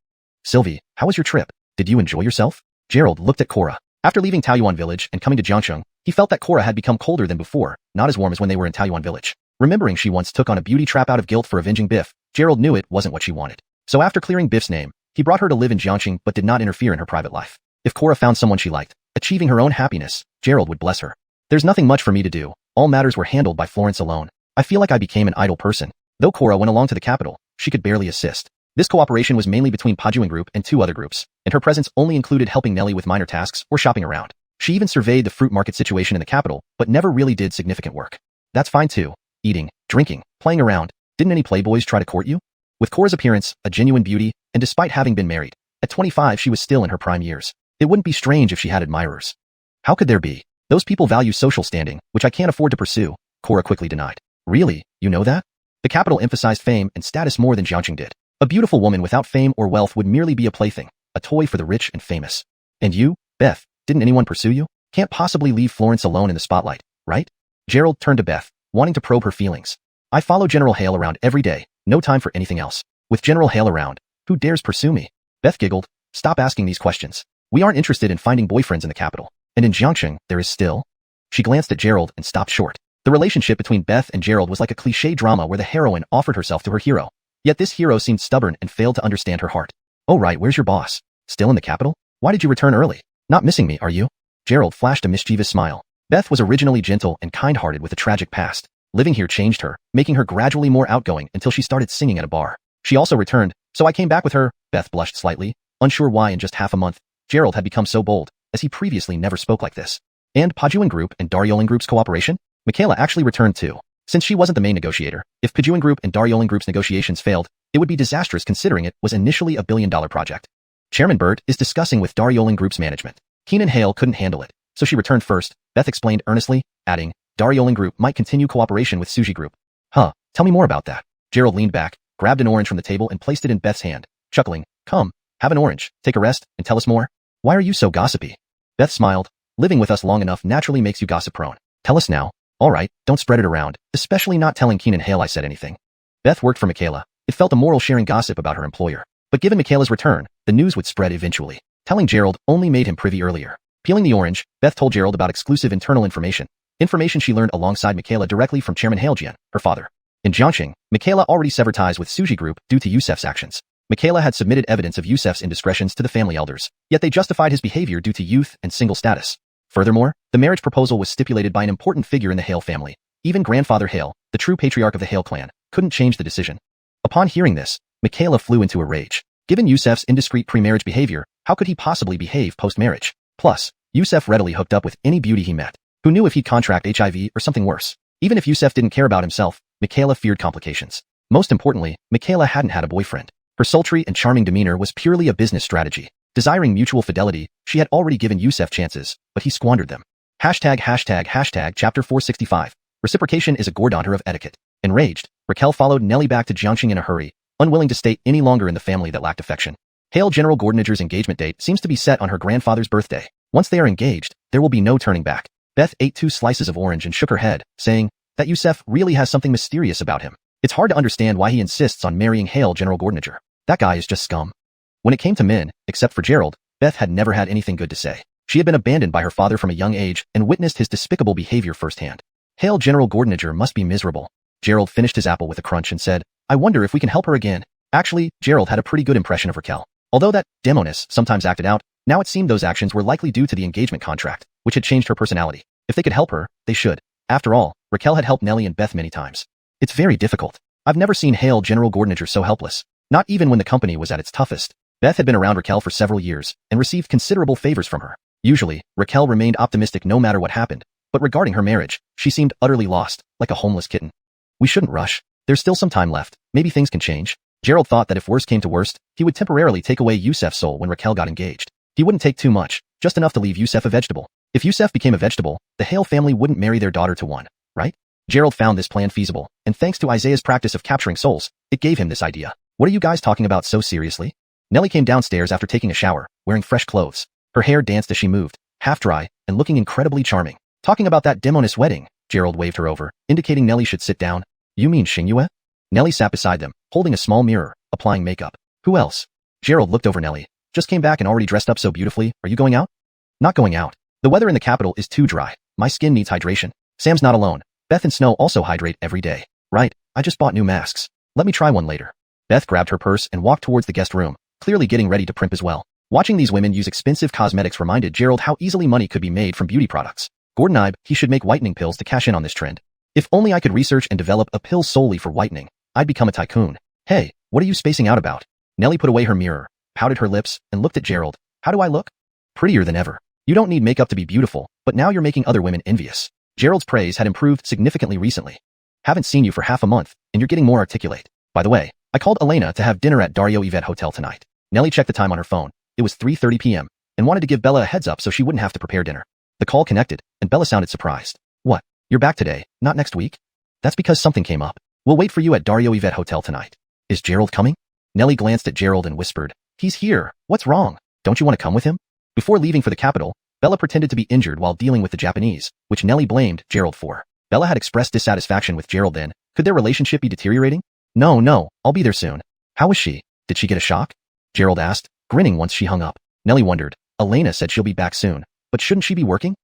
Sylvie, how was your trip? Did you enjoy yourself? Gerald looked at Cora. After leaving Taoyuan Village and coming to Jiangxing, he felt that Cora had become colder than before, not as warm as when they were in Taoyuan Village. Remembering she once took on a beauty trap out of guilt for avenging Biff, Gerald knew it wasn't what she wanted. So after clearing Biff's name, he brought her to live in Jiangxing but did not interfere in her private life. If Cora found someone she liked, achieving her own happiness, Gerald would bless her. There's nothing much for me to do. All matters were handled by Florence alone. I feel like I became an idle person. Though Cora went along to the capital, she could barely assist. This cooperation was mainly between Pajuan Group and two other groups, and her presence only included helping Nellie with minor tasks or shopping around. She even surveyed the fruit market situation in the capital, but never really did significant work. That's fine too. Eating, drinking, playing around. Didn't any playboys try to court you? With Cora's appearance, a genuine beauty, and despite having been married, at 25 she was still in her prime years. It wouldn't be strange if she had admirers. How could there be? Those people value social standing, which I can't afford to pursue, Cora quickly denied. Really? You know that? The capital emphasized fame and status more than Jiangxing did. A beautiful woman without fame or wealth would merely be a plaything, a toy for the rich and famous. And you, Beth, didn't anyone pursue you? Can't possibly leave Florence alone in the spotlight, right? Gerald turned to Beth, wanting to probe her feelings. I follow General Hale around every day, no time for anything else. With General Hale around, who dares pursue me? Beth giggled. Stop asking these questions. We aren't interested in finding boyfriends in the capital. And in Jiangxing, there is still. She glanced at Gerald and stopped short. The relationship between Beth and Gerald was like a cliché drama where the heroine offered herself to her hero. Yet this hero seemed stubborn and failed to understand her heart. Oh right, where's your boss? Still in the capital? Why did you return early? Not missing me, are you? Gerald flashed a mischievous smile. Beth was originally gentle and kind-hearted with a tragic past. Living here changed her, making her gradually more outgoing until she started singing at a bar. She also returned, so I came back with her. Beth blushed slightly, unsure why in just half a month Gerald had become so bold, as he previously never spoke like this. And Pajuan Group and Daryoling Group's cooperation? Michaela actually returned too. Since she wasn't the main negotiator, if Pajuan Group and Daryoling Group's negotiations failed, it would be disastrous considering it was initially a billion-dollar project. Chairman Burt is discussing with Daryoling Group's management. Keenan Hale couldn't handle it, so she returned first, Beth explained earnestly, adding, Daryoling Group might continue cooperation with Suji Group. Huh, tell me more about that. Gerald leaned back, grabbed an orange from the table and placed it in Beth's hand, chuckling, come, have an orange, take a rest, and tell us more. Why are you so gossipy? Beth smiled. Living with us long enough naturally makes you gossip-prone. Tell us now. All right, don't spread it around, especially not telling Keenan Hale I said anything. Beth worked for Michaela. It felt immoral sharing gossip about her employer. But given Michaela's return, the news would spread eventually. Telling Gerald only made him privy earlier. Peeling the orange, Beth told Gerald about exclusive internal information. Information she learned alongside Michaela directly from Chairman Halejian, her father. In Jiangxing, Michaela already severed ties with Suji Group due to Yusef's actions. Michaela had submitted evidence of Yusef's indiscretions to the family elders, yet they justified his behavior due to youth and single status. Furthermore, the marriage proposal was stipulated by an important figure in the Hale family. Even Grandfather Hale, the true patriarch of the Hale clan, couldn't change the decision. Upon hearing this, Michaela flew into a rage. Given Yusef's indiscreet pre-marriage behavior, how could he possibly behave post-marriage? Plus, Yusef readily hooked up with any beauty he met. Who knew if he'd contract HIV or something worse? Even if Yusef didn't care about himself, Michaela feared complications. Most importantly, Michaela hadn't had a boyfriend. Her sultry and charming demeanor was purely a business strategy. Desiring mutual fidelity, she had already given Yusef chances, but he squandered them. Chapter 465. Reciprocation is a gordonter of etiquette. Enraged, Raquel followed Nellie back to Jiangxing in a hurry, unwilling to stay any longer in the family that lacked affection. Hale General Gordinager's engagement date seems to be set on her grandfather's birthday. Once they are engaged, there will be no turning back. Beth ate 2 slices of orange and shook her head, saying that Yusef really has something mysterious about him. It's hard to understand why he insists on marrying Hale General Gordoniger. That guy is just scum. When it came to men, except for Gerald, Beth had never had anything good to say. She had been abandoned by her father from a young age and witnessed his despicable behavior firsthand. Hale General Gordoniger must be miserable. Gerald finished his apple with a crunch and said, I wonder if we can help her again. Actually, Gerald had a pretty good impression of Raquel. Although that demoness sometimes acted out, now it seemed those actions were likely due to the engagement contract, which had changed her personality. If they could help her, they should. After all, Raquel had helped Nellie and Beth many times. It's very difficult. I've never seen Hale General Gordoniger so helpless. Not even when the company was at its toughest. Beth had been around Raquel for several years and received considerable favors from her. Usually, Raquel remained optimistic no matter what happened, but regarding her marriage, she seemed utterly lost, like a homeless kitten. We shouldn't rush. There's still some time left. Maybe things can change. Gerald thought that if worst came to worst, he would temporarily take away Yusef's soul when Raquel got engaged. He wouldn't take too much, just enough to leave Yusef a vegetable. If Yusef became a vegetable, the Hale family wouldn't marry their daughter to one, right? Gerald found this plan feasible, and thanks to Isaiah's practice of capturing souls, it gave him this idea. What are you guys talking about so seriously? Nellie came downstairs after taking a shower, wearing fresh clothes. Her hair danced as she moved, half dry, and looking incredibly charming. Talking about that demoness wedding, Gerald waved her over, indicating Nellie should sit down. You mean Xiang Yu? Nellie sat beside them, holding a small mirror, applying makeup. Who else? Gerald looked over Nellie. Just came back and already dressed up so beautifully. Are you going out? Not going out. The weather in the capital is too dry. My skin needs hydration. Sam's not alone. Beth and Snow also hydrate every day. Right, I just bought new masks. Let me try one later. Beth grabbed her purse and walked towards the guest room, clearly getting ready to primp as well. Watching these women use expensive cosmetics reminded Gerald how easily money could be made from beauty products. Gordon he should make whitening pills to cash in on this trend. If only I could research and develop a pill solely for whitening, I'd become a tycoon. Hey, what are you spacing out about? Nellie put away her mirror, pouted her lips, and looked at Gerald. How do I look? Prettier than ever. You don't need makeup to be beautiful, but now you're making other women envious. Gerald's praise had improved significantly recently. Haven't seen you for half a month, and you're getting more articulate. By the way, I called Elena to have dinner at Dario Yvette Hotel tonight. Nellie checked the time on her phone. It was 3:30 p.m., and wanted to give Bella a heads up so she wouldn't have to prepare dinner. The call connected, and Bella sounded surprised. What? You're back today, not next week? That's because something came up. We'll wait for you at Dario Yvette Hotel tonight. Is Gerald coming? Nellie glanced at Gerald and whispered, He's here. What's wrong? Don't you want to come with him? Before leaving for the capital, Bella pretended to be injured while dealing with the Japanese, which Nellie blamed Gerald for. Bella had expressed dissatisfaction with Gerald then. Could their relationship be deteriorating? No, I'll be there soon. How was she? Did she get a shock? Gerald asked, grinning once she hung up. Nellie wondered. Elena said she'll be back soon, but shouldn't she be working?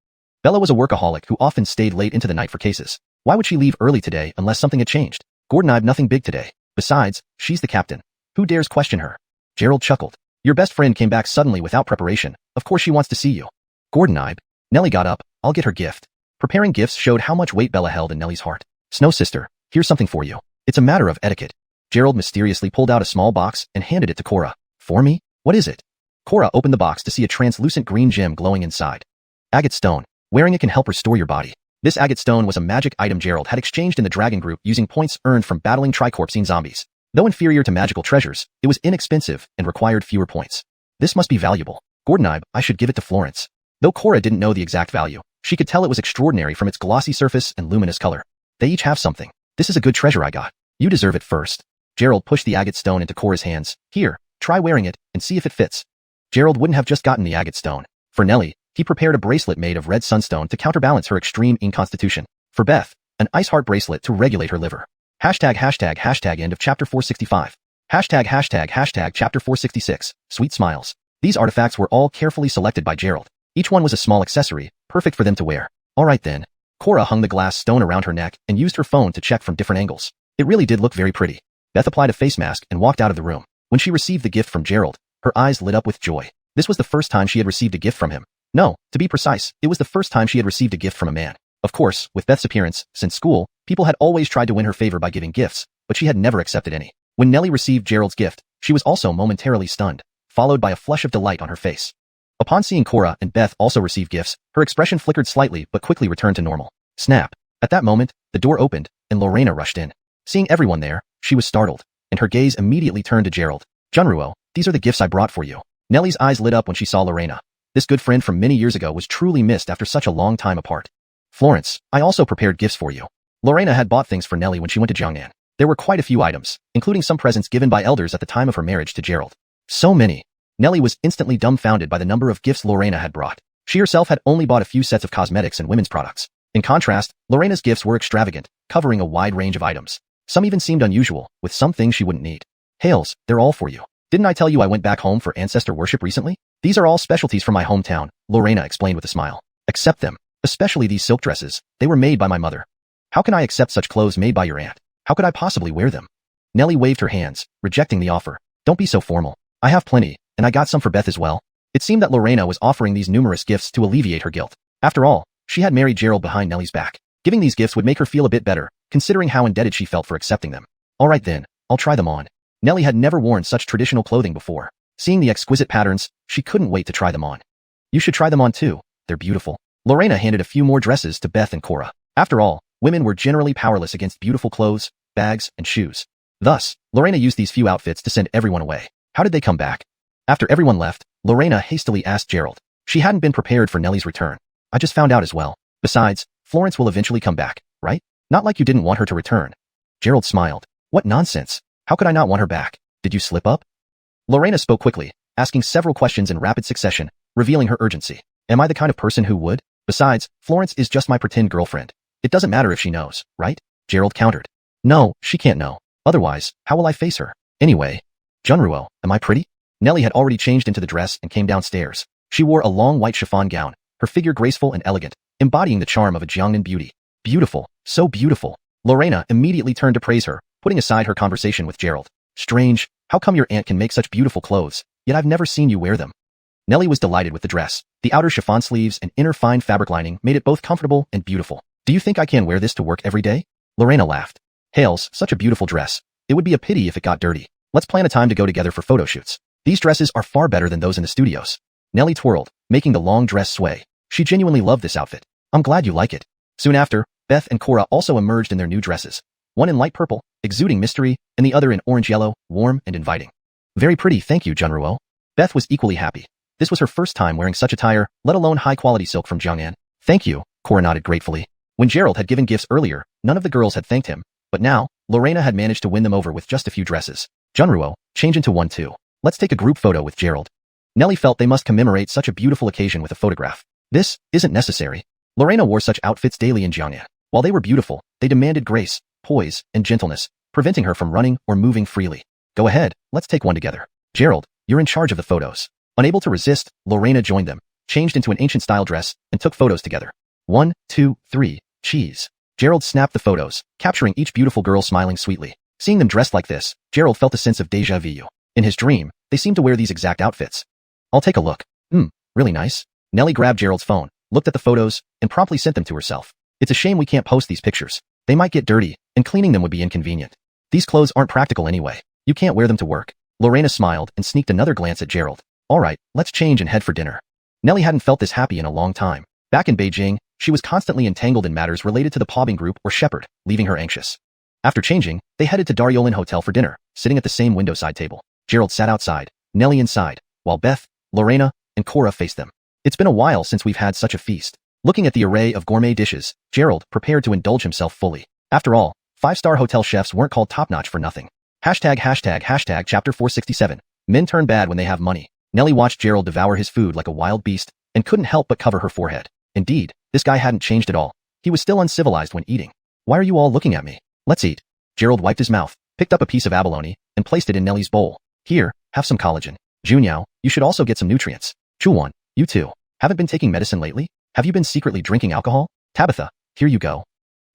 Bella was a workaholic who often stayed late into the night for cases. Why would she leave early today unless something had changed? Gordon I've nothing big today. Besides, she's the captain. Who dares question her? Gerald chuckled. Your best friend came back suddenly without preparation. Of course she wants to see you. Gordon Nellie got up. I'll get her gift. Preparing gifts showed how much weight Bella held in Nellie's heart. Snow sister, here's something for you. It's a matter of etiquette. Gerald mysteriously pulled out a small box and handed it to Cora. For me? What is it? Cora opened the box to see a translucent green gem glowing inside. Agate stone. Wearing it can help restore your body. This agate stone was a magic item Gerald had exchanged in the Dragon Group using points earned from battling tricorpsine zombies. Though inferior to magical treasures, it was inexpensive and required fewer points. This must be valuable. Gordon I should give it to Florence. Though Cora didn't know the exact value, she could tell it was extraordinary from its glossy surface and luminous color. They each have something. This is a good treasure I got. You deserve it first. Gerald pushed the agate stone into Cora's hands. Here, try wearing it and see if it fits. Gerald wouldn't have just gotten the agate stone. For Nellie, he prepared a bracelet made of red sunstone to counterbalance her extreme inconstitution. For Beth, an ice heart bracelet to regulate her liver. Hashtag end of chapter 465. Hashtag chapter 466. Sweet smiles. These artifacts were all carefully selected by Gerald. Each one was a small accessory, perfect for them to wear. Alright then. Cora hung the glass stone around her neck and used her phone to check from different angles. It really did look very pretty. Beth applied a face mask and walked out of the room. When she received the gift from Gerald, her eyes lit up with joy. This was the first time she had received a gift from him. No, to be precise, it was the first time she had received a gift from a man. Of course, with Beth's appearance, since school, people had always tried to win her favor by giving gifts, but she had never accepted any. When Nellie received Gerald's gift, she was also momentarily stunned, followed by a flush of delight on her face. Upon seeing Cora and Beth also receive gifts, her expression flickered slightly but quickly returned to normal. Snap. At that moment, the door opened, and Lorena rushed in. Seeing everyone there, she was startled, and her gaze immediately turned to Gerald. Junruo, these are the gifts I brought for you. Nellie's eyes lit up when she saw Lorena. This good friend from many years ago was truly missed after such a long time apart. Florence, I also prepared gifts for you. Lorena had bought things for Nellie when she went to Jiangnan. There were quite a few items, including some presents given by elders at the time of her marriage to Gerald. So many. Nellie was instantly dumbfounded by the number of gifts Lorena had brought. She herself had only bought a few sets of cosmetics and women's products. In contrast, Lorena's gifts were extravagant, covering a wide range of items. Some even seemed unusual, with some things she wouldn't need. Hails, they're all for you. Didn't I tell you I went back home for ancestor worship recently? These are all specialties from my hometown, Lorena explained with a smile. Accept them. Especially these silk dresses. They were made by my mother. How can I accept such clothes made by your aunt? How could I possibly wear them? Nellie waved her hands, rejecting the offer. Don't be so formal. I have plenty, and I got some for Beth as well. It seemed that Lorena was offering these numerous gifts to alleviate her guilt. After all, she had married Gerald behind Nellie's back. Giving these gifts would make her feel a bit better, considering how indebted she felt for accepting them. Alright then, I'll try them on. Nellie had never worn such traditional clothing before. Seeing the exquisite patterns, she couldn't wait to try them on. You should try them on too. They're beautiful. Lorena handed a few more dresses to Beth and Cora. After all, women were generally powerless against beautiful clothes, bags, and shoes. Thus, Lorena used these few outfits to send everyone away. How did they come back? After everyone left, Lorena hastily asked Gerald. She hadn't been prepared for Nellie's return. I just found out as well. Besides, Florence will eventually come back, right? Not like you didn't want her to return. Gerald smiled. What nonsense. How could I not want her back? Did you slip up? Lorena spoke quickly, asking several questions in rapid succession, revealing her urgency. Am I the kind of person who would? Besides, Florence is just my pretend girlfriend. It doesn't matter if she knows, right? Gerald countered. No, she can't know. Otherwise, how will I face her? Anyway, Junruo, am I pretty? Nellie had already changed into the dress and came downstairs. She wore a long white chiffon gown, her figure graceful and elegant, embodying the charm of a Jiangnan beauty. Beautiful, so beautiful. Lorena immediately turned to praise her, putting aside her conversation with Gerald. Strange, how come your aunt can make such beautiful clothes, yet I've never seen you wear them? Nellie was delighted with the dress. The outer chiffon sleeves and inner fine fabric lining made it both comfortable and beautiful. Do you think I can wear this to work every day? Lorena laughed. Hails, such a beautiful dress. It would be a pity if it got dirty. Let's plan a time to go together for photo shoots. These dresses are far better than those in the studios. Nellie twirled, making the long dress sway. She genuinely loved this outfit. I'm glad you like it. Soon after, Beth and Cora also emerged in their new dresses. One in light purple, exuding mystery, and the other in orange-yellow, warm and inviting. Very pretty, thank you, Junruo. Beth was equally happy. This was her first time wearing such attire, let alone high-quality silk from Jiangnan. Thank you, Cora nodded gratefully. When Gerald had given gifts earlier, none of the girls had thanked him, but now, Lorena had managed to win them over with just a few dresses. Junruo, change into one too. Let's take a group photo with Gerald. Nellie felt they must commemorate such a beautiful occasion with a photograph. This isn't necessary. Lorena wore such outfits daily in Jiangnan. While they were beautiful, they demanded grace, poise, and gentleness, preventing her from running or moving freely. Go ahead, let's take one together. Gerald, you're in charge of the photos. Unable to resist, Lorena joined them, changed into an ancient-style dress, and took photos together. 1, 2, 3, cheese. Gerald snapped the photos, capturing each beautiful girl smiling sweetly. Seeing them dressed like this, Gerald felt a sense of déjà vu. In his dream, they seemed to wear these exact outfits. I'll take a look. Really nice. Nellie grabbed Gerald's phone, looked at the photos, and promptly sent them to herself. It's a shame we can't post these pictures. They might get dirty, and cleaning them would be inconvenient. These clothes aren't practical anyway. You can't wear them to work. Lorena smiled and sneaked another glance at Gerald. Alright, let's change and head for dinner. Nellie hadn't felt this happy in a long time. Back in Beijing, she was constantly entangled in matters related to the Paubing group or Shepherd, leaving her anxious. After changing, they headed to Daryolin Hotel for dinner, sitting at the same window-side table. Gerald sat outside, Nellie inside, while Beth, Lorena, and Cora faced them. It's been a while since we've had such a feast. Looking at the array of gourmet dishes, Gerald prepared to indulge himself fully. After all, five-star hotel chefs weren't called top-notch for nothing. Hashtag chapter 467. Men turn bad when they have money. Nellie watched Gerald devour his food like a wild beast and couldn't help but cover her forehead. Indeed, this guy hadn't changed at all. He was still uncivilized when eating. Why are you all looking at me? Let's eat. Gerald wiped his mouth, picked up a piece of abalone, and placed it in Nellie's bowl. Here, have some collagen. Junyao, you should also get some nutrients. Xuanhuan, you too. Haven't been taking medicine lately? Have you been secretly drinking alcohol? Tabitha, here you go.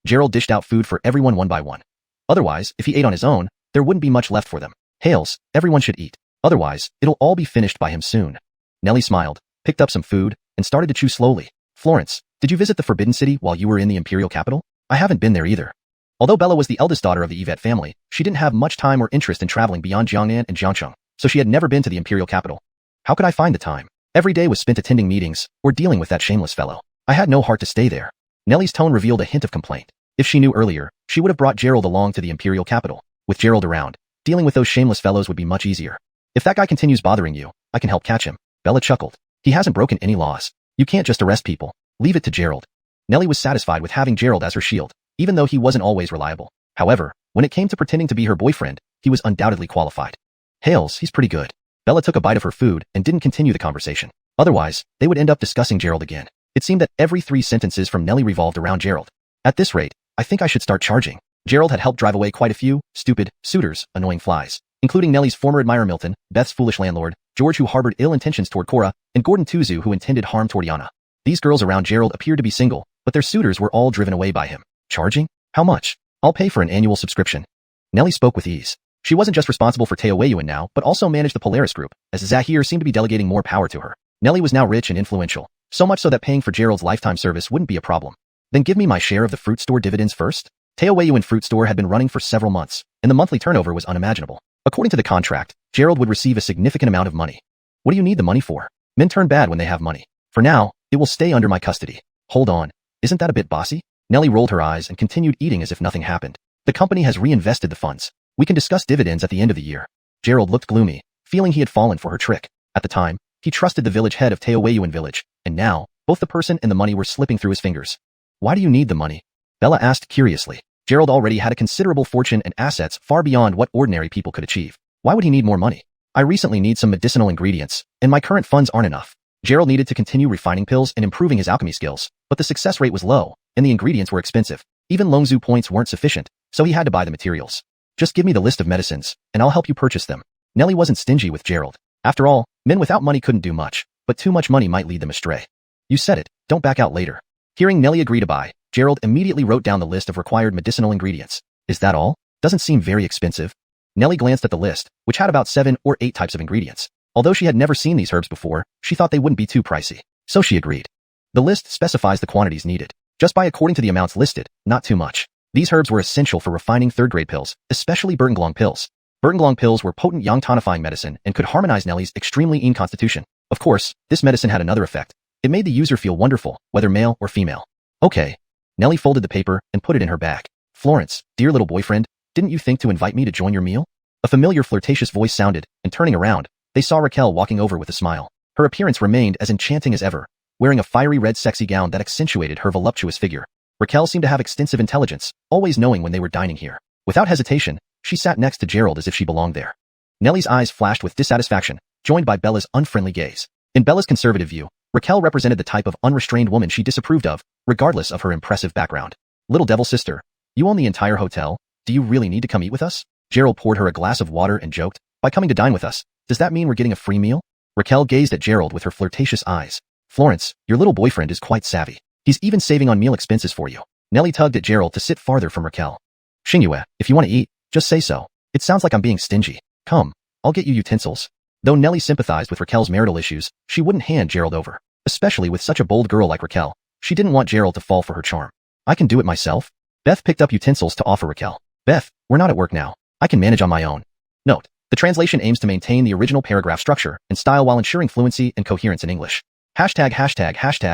Gerald dished out food for everyone one by one. Otherwise, if he ate on his own, there wouldn't be much left for them. Hails, everyone should eat. Otherwise, it'll all be finished by him soon. Nellie smiled, picked up some food, and started to chew slowly. Florence, did you visit the Forbidden City while you were in the Imperial capital? I haven't been there either. Although Bella was the eldest daughter of the Yvette family, she didn't have much time or interest in traveling beyond Jiangnan and Jiangcheng, so she had never been to the Imperial capital. How could I find the time? Every day was spent attending meetings or dealing with that shameless fellow. I had no heart to stay there. Nellie's tone revealed a hint of complaint. If she knew earlier, she would have brought Gerald along to the Imperial capital. With Gerald around, dealing with those shameless fellows would be much easier. If that guy continues bothering you, I can help catch him. Bella chuckled. He hasn't broken any laws. You can't just arrest people. Leave it to Gerald. Nellie was satisfied with having Gerald as her shield, even though he wasn't always reliable. However, when it came to pretending to be her boyfriend, he was undoubtedly qualified. Hails, he's pretty good. Bella took a bite of her food and didn't continue the conversation. Otherwise, they would end up discussing Gerald again. It seemed that every 3 sentences from Nellie revolved around Gerald. At this rate, I think I should start charging. Gerald had helped drive away quite a few stupid suitors, annoying flies, including Nellie's former admirer Milton, Beth's foolish landlord, George who harbored ill intentions toward Cora, and Gordon Tuzu who intended harm toward Yana. These girls around Gerald appeared to be single, but their suitors were all driven away by him. Charging? How much? I'll pay for an annual subscription. Nellie spoke with ease. She wasn't just responsible for Taoyuan now, but also managed the Polaris group, as Zahir seemed to be delegating more power to her. Nellie was now rich and influential, so much so that paying for Gerald's lifetime service wouldn't be a problem. Then give me my share of the fruit store dividends first? Taoyuan fruit store had been running for several months, and the monthly turnover was unimaginable. According to the contract, Gerald would receive a significant amount of money. What do you need the money for? Men turn bad when they have money. For now, it will stay under my custody. Hold on. Isn't that a bit bossy? Nellie rolled her eyes and continued eating as if nothing happened. The company has reinvested the funds. We can discuss dividends at the end of the year. Gerald looked gloomy, feeling he had fallen for her trick. At the time, he trusted the village head of Taoyuan village, and now, both the person and the money were slipping through his fingers. Why do you need the money? Bella asked curiously. Gerald already had a considerable fortune and assets far beyond what ordinary people could achieve. Why would he need more money? I recently need some medicinal ingredients, and my current funds aren't enough. Gerald needed to continue refining pills and improving his alchemy skills, but the success rate was low, and the ingredients were expensive. Even Longzhu points weren't sufficient, so he had to buy the materials. Just give me the list of medicines, and I'll help you purchase them. Nellie wasn't stingy with Gerald. After all, men without money couldn't do much, but too much money might lead them astray. You said it, don't back out later. Hearing Nellie agree to buy, Gerald immediately wrote down the list of required medicinal ingredients. Is that all? Doesn't seem very expensive. Nellie glanced at the list, which had about 7 or 8 types of ingredients. Although she had never seen these herbs before, she thought they wouldn't be too pricey. So she agreed. The list specifies the quantities needed. Just buy according to the amounts listed, not too much. These herbs were essential for refining third-grade pills, especially Bertenglong pills. Bertenglong pills were potent yang tonifying medicine and could harmonize Nellie's extremely lean constitution. Of course, this medicine had another effect. It made the user feel wonderful, whether male or female. Okay. Nellie folded the paper and put it in her bag. Florence, dear little boyfriend, didn't you think to invite me to join your meal? A familiar flirtatious voice sounded, and turning around, they saw Raquel walking over with a smile. Her appearance remained as enchanting as ever, wearing a fiery red sexy gown that accentuated her voluptuous figure. Raquel seemed to have extensive intelligence, always knowing when they were dining here. Without hesitation, she sat next to Gerald as if she belonged there. Nellie's eyes flashed with dissatisfaction, joined by Bella's unfriendly gaze. In Bella's conservative view, Raquel represented the type of unrestrained woman she disapproved of, regardless of her impressive background. Little devil sister, you own the entire hotel, do you really need to come eat with us? Gerald poured her a glass of water and joked, by coming to dine with us, does that mean we're getting a free meal? Raquel gazed at Gerald with her flirtatious eyes. Florence, your little boyfriend is quite savvy. He's even saving on meal expenses for you. Nellie tugged at Gerald to sit farther from Raquel. Xiang Yu, if you want to eat, just say so. It sounds like I'm being stingy. Come, I'll get you utensils. Though Nellie sympathized with Raquel's marital issues, she wouldn't hand Gerald over. Especially with such a bold girl like Raquel, she didn't want Gerald to fall for her charm. I can do it myself. Beth picked up utensils to offer Raquel. Beth, we're not at work now. I can manage on my own. Note, the translation aims to maintain the original paragraph structure and style while ensuring fluency and coherence in English. Hashtag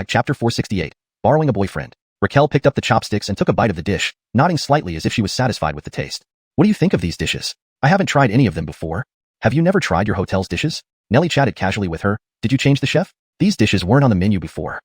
chapter 468, borrowing a boyfriend. Raquel picked up the chopsticks and took a bite of the dish, nodding slightly as if she was satisfied with the taste. What do you think of these dishes? I haven't tried any of them before. Have you never tried your hotel's dishes? Nellie chatted casually with her. Did you change the chef? These dishes weren't on the menu before.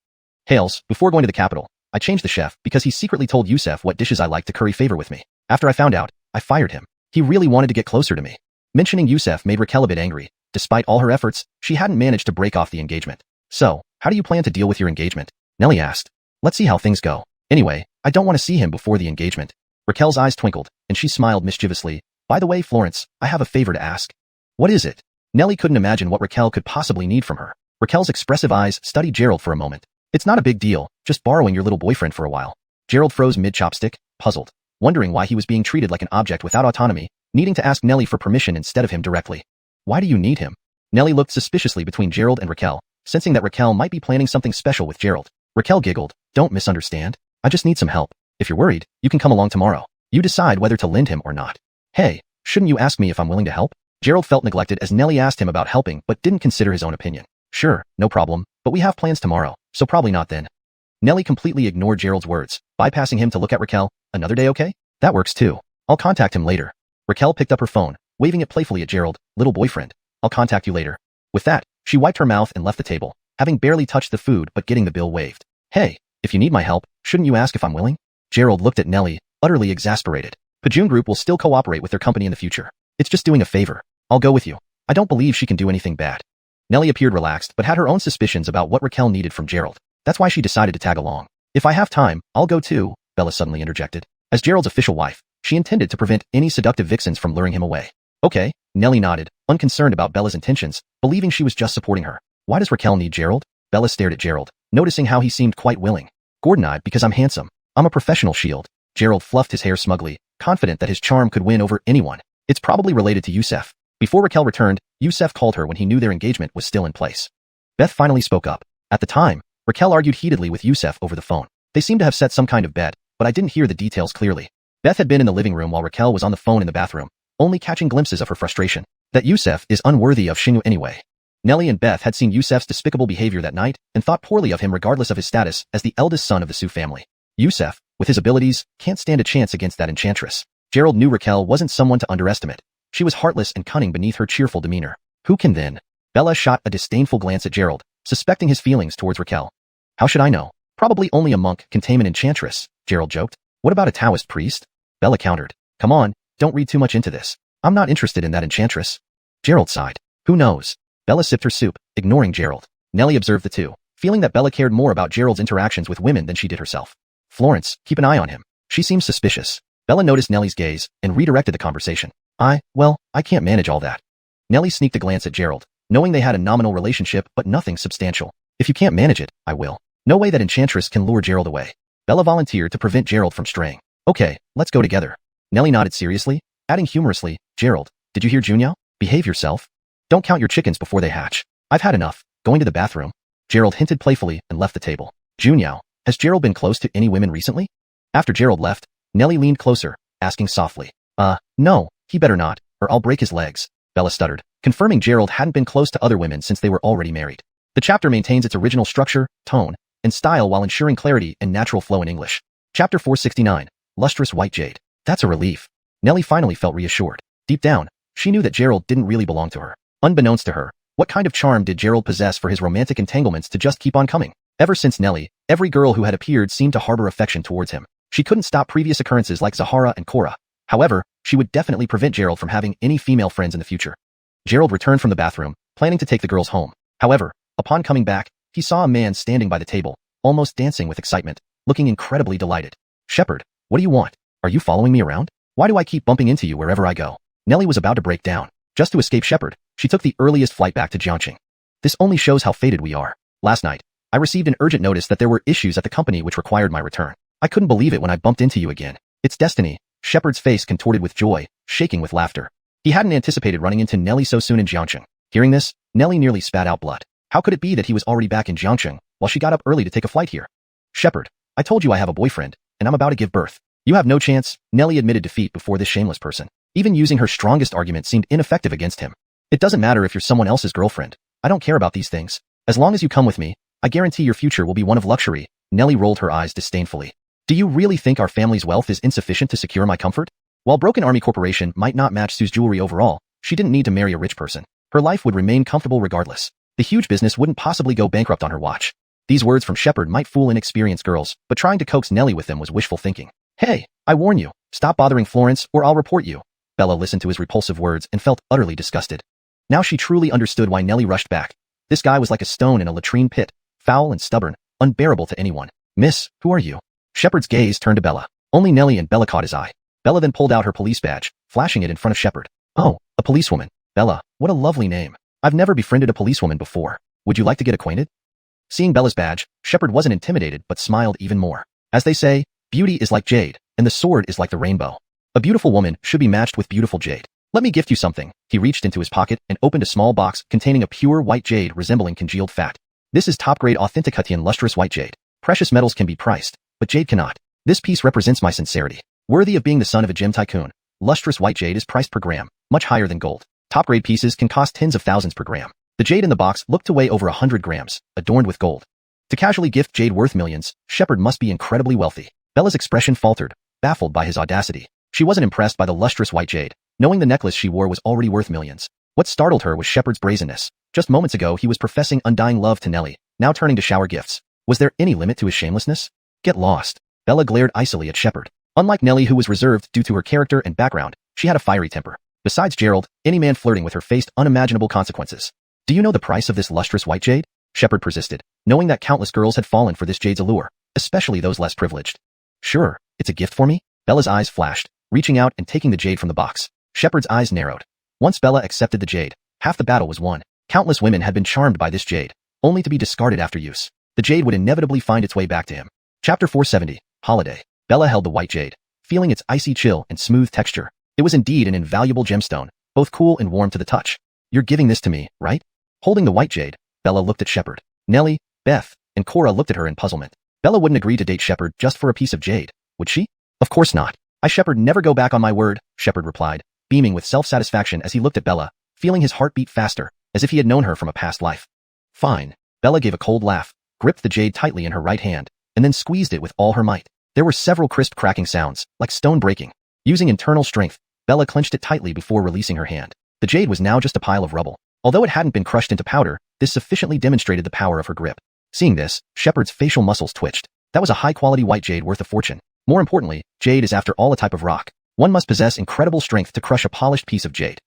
Hales, before going to the capital, I changed the chef because he secretly told Yusef what dishes I liked to curry favor with me. After I found out, I fired him. He really wanted to get closer to me. Mentioning Yusef made Raquel a bit angry. Despite all her efforts, she hadn't managed to break off the engagement. So, how do you plan to deal with your engagement? Nellie asked. Let's see how things go. Anyway, I don't want to see him before the engagement. Raquel's eyes twinkled, and she smiled mischievously. By the way, Florence, I have a favor to ask. What is it? Nellie couldn't imagine what Raquel could possibly need from her. Raquel's expressive eyes studied Gerald for a moment. It's not a big deal, just borrowing your little boyfriend for a while. Gerald froze mid-chopstick, puzzled, wondering why he was being treated like an object without autonomy, needing to ask Nellie for permission instead of him directly. Why do you need him? Nellie looked suspiciously between Gerald and Raquel, sensing that Raquel might be planning something special with Gerald. Raquel giggled. Don't misunderstand. I just need some help. If you're worried, you can come along tomorrow. You decide whether to lend him or not. Hey, shouldn't you ask me if I'm willing to help? Gerald felt neglected as Nellie asked him about helping but didn't consider his own opinion. Sure, no problem, but we have plans tomorrow, so probably not then. Nellie completely ignored Gerald's words, bypassing him to look at Raquel. Another day okay? That works too. I'll contact him later. Raquel picked up her phone, waving it playfully at Gerald. Little boyfriend. I'll contact you later. With that, she wiped her mouth and left the table, having barely touched the food but getting the bill waived. Hey, if you need my help, shouldn't you ask if I'm willing? Gerald looked at Nellie, utterly exasperated. Pajun Group will still cooperate with their company in the future. It's just doing a favor. I'll go with you. I don't believe she can do anything bad. Nellie appeared relaxed but had her own suspicions about what Raquel needed from Gerald. That's why she decided to tag along. If I have time, I'll go too, Bella suddenly interjected. As Gerald's official wife, She intended to prevent any seductive vixens from luring him away. Okay, Nellie nodded, unconcerned about Bella's intentions, believing she was just supporting her. Why does Raquel need Gerald? Bella stared at Gerald, noticing how he seemed quite willing. Gordon-eyed because I'm handsome. I'm a professional shield. Gerald fluffed his hair smugly, confident that his charm could win over anyone. It's probably related to Youssef. Before Raquel returned, Youssef called her when he knew their engagement was still in place. Beth finally spoke up. At the time, Raquel argued heatedly with Youssef over the phone. They seemed to have set some kind of bet, but I didn't hear the details clearly. Beth had been in the living room while Raquel was on the phone in the bathroom, only catching glimpses of her frustration. That Youssef is unworthy of Xiang Yu anyway. Nellie and Beth had seen Youssef's despicable behavior that night and thought poorly of him regardless of his status as the eldest son of the Su family. Youssef, with his abilities, can't stand a chance against that enchantress. Gerald knew Raquel wasn't someone to underestimate. She was heartless and cunning beneath her cheerful demeanor. Who can then? Bella shot a disdainful glance at Gerald, suspecting his feelings towards Raquel. How should I know? Probably only a monk can tame an enchantress, Gerald joked. What about a Taoist priest? Bella countered. Come on, don't read too much into this. I'm not interested in that enchantress. Gerald sighed. Who knows? Bella sipped her soup, ignoring Gerald. Nellie observed the two, feeling that Bella cared more about Gerald's interactions with women than she did herself. Florence, keep an eye on him. She seems suspicious. Bella noticed Nellie's gaze and redirected the conversation. Well, I can't manage all that. Nellie sneaked a glance at Gerald, knowing they had a nominal relationship but nothing substantial. If you can't manage it, I will. No way that enchantress can lure Gerald away. Bella volunteered to prevent Gerald from straying. Okay, let's go together. Nellie nodded seriously, adding humorously, Gerald, did you hear Xuanhuan? Behave yourself. Don't count your chickens before they hatch. I've had enough. Going to the bathroom. Gerald hinted playfully and left the table. Xuanhuan, has Gerald been close to any women recently? After Gerald left, Nellie leaned closer, asking softly. No, he better not, or I'll break his legs. Bella stuttered, confirming Gerald hadn't been close to other women since they were already married. The chapter maintains its original structure, tone, and style while ensuring clarity and natural flow in English. Chapter 469, Lustrous White Jade. That's a relief. Nellie finally felt reassured. Deep down, she knew that Gerald didn't really belong to her. Unbeknownst to her, what kind of charm did Gerald possess for his romantic entanglements to just keep on coming? Ever since Nellie, every girl who had appeared seemed to harbor affection towards him. She couldn't stop previous occurrences like Zahara and Cora. However, she would definitely prevent Gerald from having any female friends in the future. Gerald returned from the bathroom, planning to take the girls home. However, upon coming back, he saw a man standing by the table, almost dancing with excitement, looking incredibly delighted. Shepard, what do you want? Are you following me around? Why do I keep bumping into you wherever I go? Nellie was about to break down. Just to escape Shepard, she took the earliest flight back to Jiangqing. This only shows how fated we are. Last night, I received an urgent notice that there were issues at the company which required my return. I couldn't believe it when I bumped into you again. It's destiny. Shepard's face contorted with joy, shaking with laughter. He hadn't anticipated running into Nellie so soon in Jiangqing. Hearing this, Nellie nearly spat out blood. How could it be that he was already back in Jiangqing, while she got up early to take a flight here? Shepard, I told you I have a boyfriend, and I'm about to give birth. You have no chance, Nellie admitted defeat before this shameless person. Even using her strongest argument seemed ineffective against him. It doesn't matter if you're someone else's girlfriend. I don't care about these things. As long as you come with me, I guarantee your future will be one of luxury. Nellie rolled her eyes disdainfully. Do you really think our family's wealth is insufficient to secure my comfort? While Broken Army Corporation might not match Sue's jewelry overall, she didn't need to marry a rich person. Her life would remain comfortable regardless. The huge business wouldn't possibly go bankrupt on her watch. These words from Shepard might fool inexperienced girls, but trying to coax Nellie with them was wishful thinking. Hey, I warn you, stop bothering Florence or I'll report you. Bella listened to his repulsive words and felt utterly disgusted. Now she truly understood why Nellie rushed back. This guy was like a stone in a latrine pit, foul and stubborn, unbearable to anyone. Miss, who are you? Shepard's gaze turned to Bella. Only Nellie and Bella caught his eye. Bella then pulled out her police badge, flashing it in front of Shepard. Oh, a policewoman. Bella, what a lovely name. I've never befriended a policewoman before. Would you like to get acquainted? Seeing Bella's badge, Shepard wasn't intimidated but smiled even more. As they say, beauty is like jade, and the sword is like the rainbow. A beautiful woman should be matched with beautiful jade. Let me gift you something. He reached into his pocket and opened a small box containing a pure white jade resembling congealed fat. This is top-grade authentic Hutian lustrous white jade. Precious metals can be priced, but jade cannot. This piece represents my sincerity. Worthy of being the son of a gem tycoon, lustrous white jade is priced per gram, much higher than gold. Top-grade pieces can cost tens of thousands per gram. The jade in the box looked to weigh over 100 grams, adorned with gold. To casually gift jade worth millions, Shepard must be incredibly wealthy. Bella's expression faltered, baffled by his audacity. She wasn't impressed by the lustrous white jade, knowing the necklace she wore was already worth millions. What startled her was Shepard's brazenness. Just moments ago he was professing undying love to Nellie, now turning to shower gifts. Was there any limit to his shamelessness? Get lost. Bella glared icily at Shepard. Unlike Nellie, who was reserved due to her character and background, she had a fiery temper. Besides Gerald, any man flirting with her faced unimaginable consequences. Do you know the price of this lustrous white jade? Shepard persisted, knowing that countless girls had fallen for this jade's allure, especially those less privileged. Sure, it's a gift for me? Bella's eyes flashed, reaching out and taking the jade from the box. Shepard's eyes narrowed. Once Bella accepted the jade, half the battle was won. Countless women had been charmed by this jade, only to be discarded after use. The jade would inevitably find its way back to him. Chapter 470, Holiday. Bella held the white jade, feeling its icy chill and smooth texture. It was indeed an invaluable gemstone, both cool and warm to the touch. You're giving this to me, right? Holding the white jade, Bella looked at Shepard. Nellie, Beth, and Cora looked at her in puzzlement. Bella wouldn't agree to date Shepard just for a piece of jade, would she? Of course not. Shepard never go back on my word, Shepard replied, beaming with self-satisfaction as he looked at Bella, feeling his heart beat faster, as if he had known her from a past life. Fine. Bella gave a cold laugh, gripped the jade tightly in her right hand, and then squeezed it with all her might. There were several crisp cracking sounds, like stone breaking. Using internal strength, Bella clenched it tightly before releasing her hand. The jade was now just a pile of rubble. Although it hadn't been crushed into powder, this sufficiently demonstrated the power of her grip. Seeing this, Shepard's facial muscles twitched. That was a high-quality white jade worth a fortune. More importantly, jade is after all a type of rock. One must possess incredible strength to crush a polished piece of jade.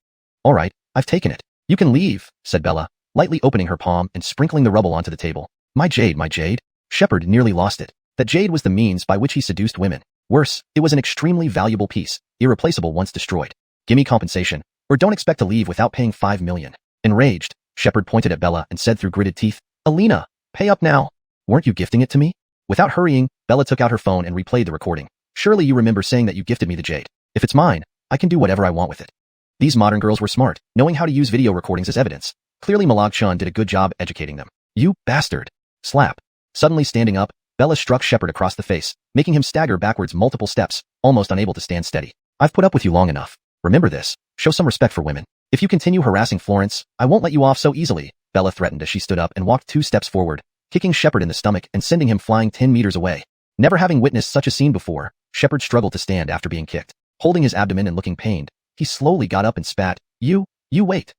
All right, I've taken it. You can leave, said Bella, lightly opening her palm and sprinkling the rubble onto the table. My jade, my jade. Shepard nearly lost it. That jade was the means by which he seduced women. Worse, it was an extremely valuable piece, irreplaceable once destroyed. Gimme compensation, or don't expect to leave without paying $5 million. Enraged, Shepard pointed at Bella and said through gritted teeth, Alina, pay up now. Weren't you gifting it to me? Without hurrying, Bella took out her phone and replayed the recording. Surely you remember saying that you gifted me the jade. If it's mine, I can do whatever I want with it. These modern girls were smart, knowing how to use video recordings as evidence. Clearly Malag Chun did a good job educating them. You bastard. Slap. Suddenly standing up, Bella struck Shepard across the face, making him stagger backwards multiple steps, almost unable to stand steady. I've put up with you long enough. Remember this. Show some respect for women. If you continue harassing Florence, I won't let you off so easily, Bella threatened as she stood up and walked 2 steps forward, kicking Shepard in the stomach and sending him flying 10 meters away. Never having witnessed such a scene before, Shepard struggled to stand after being kicked. Holding his abdomen and looking pained, he slowly got up and spat, You wait.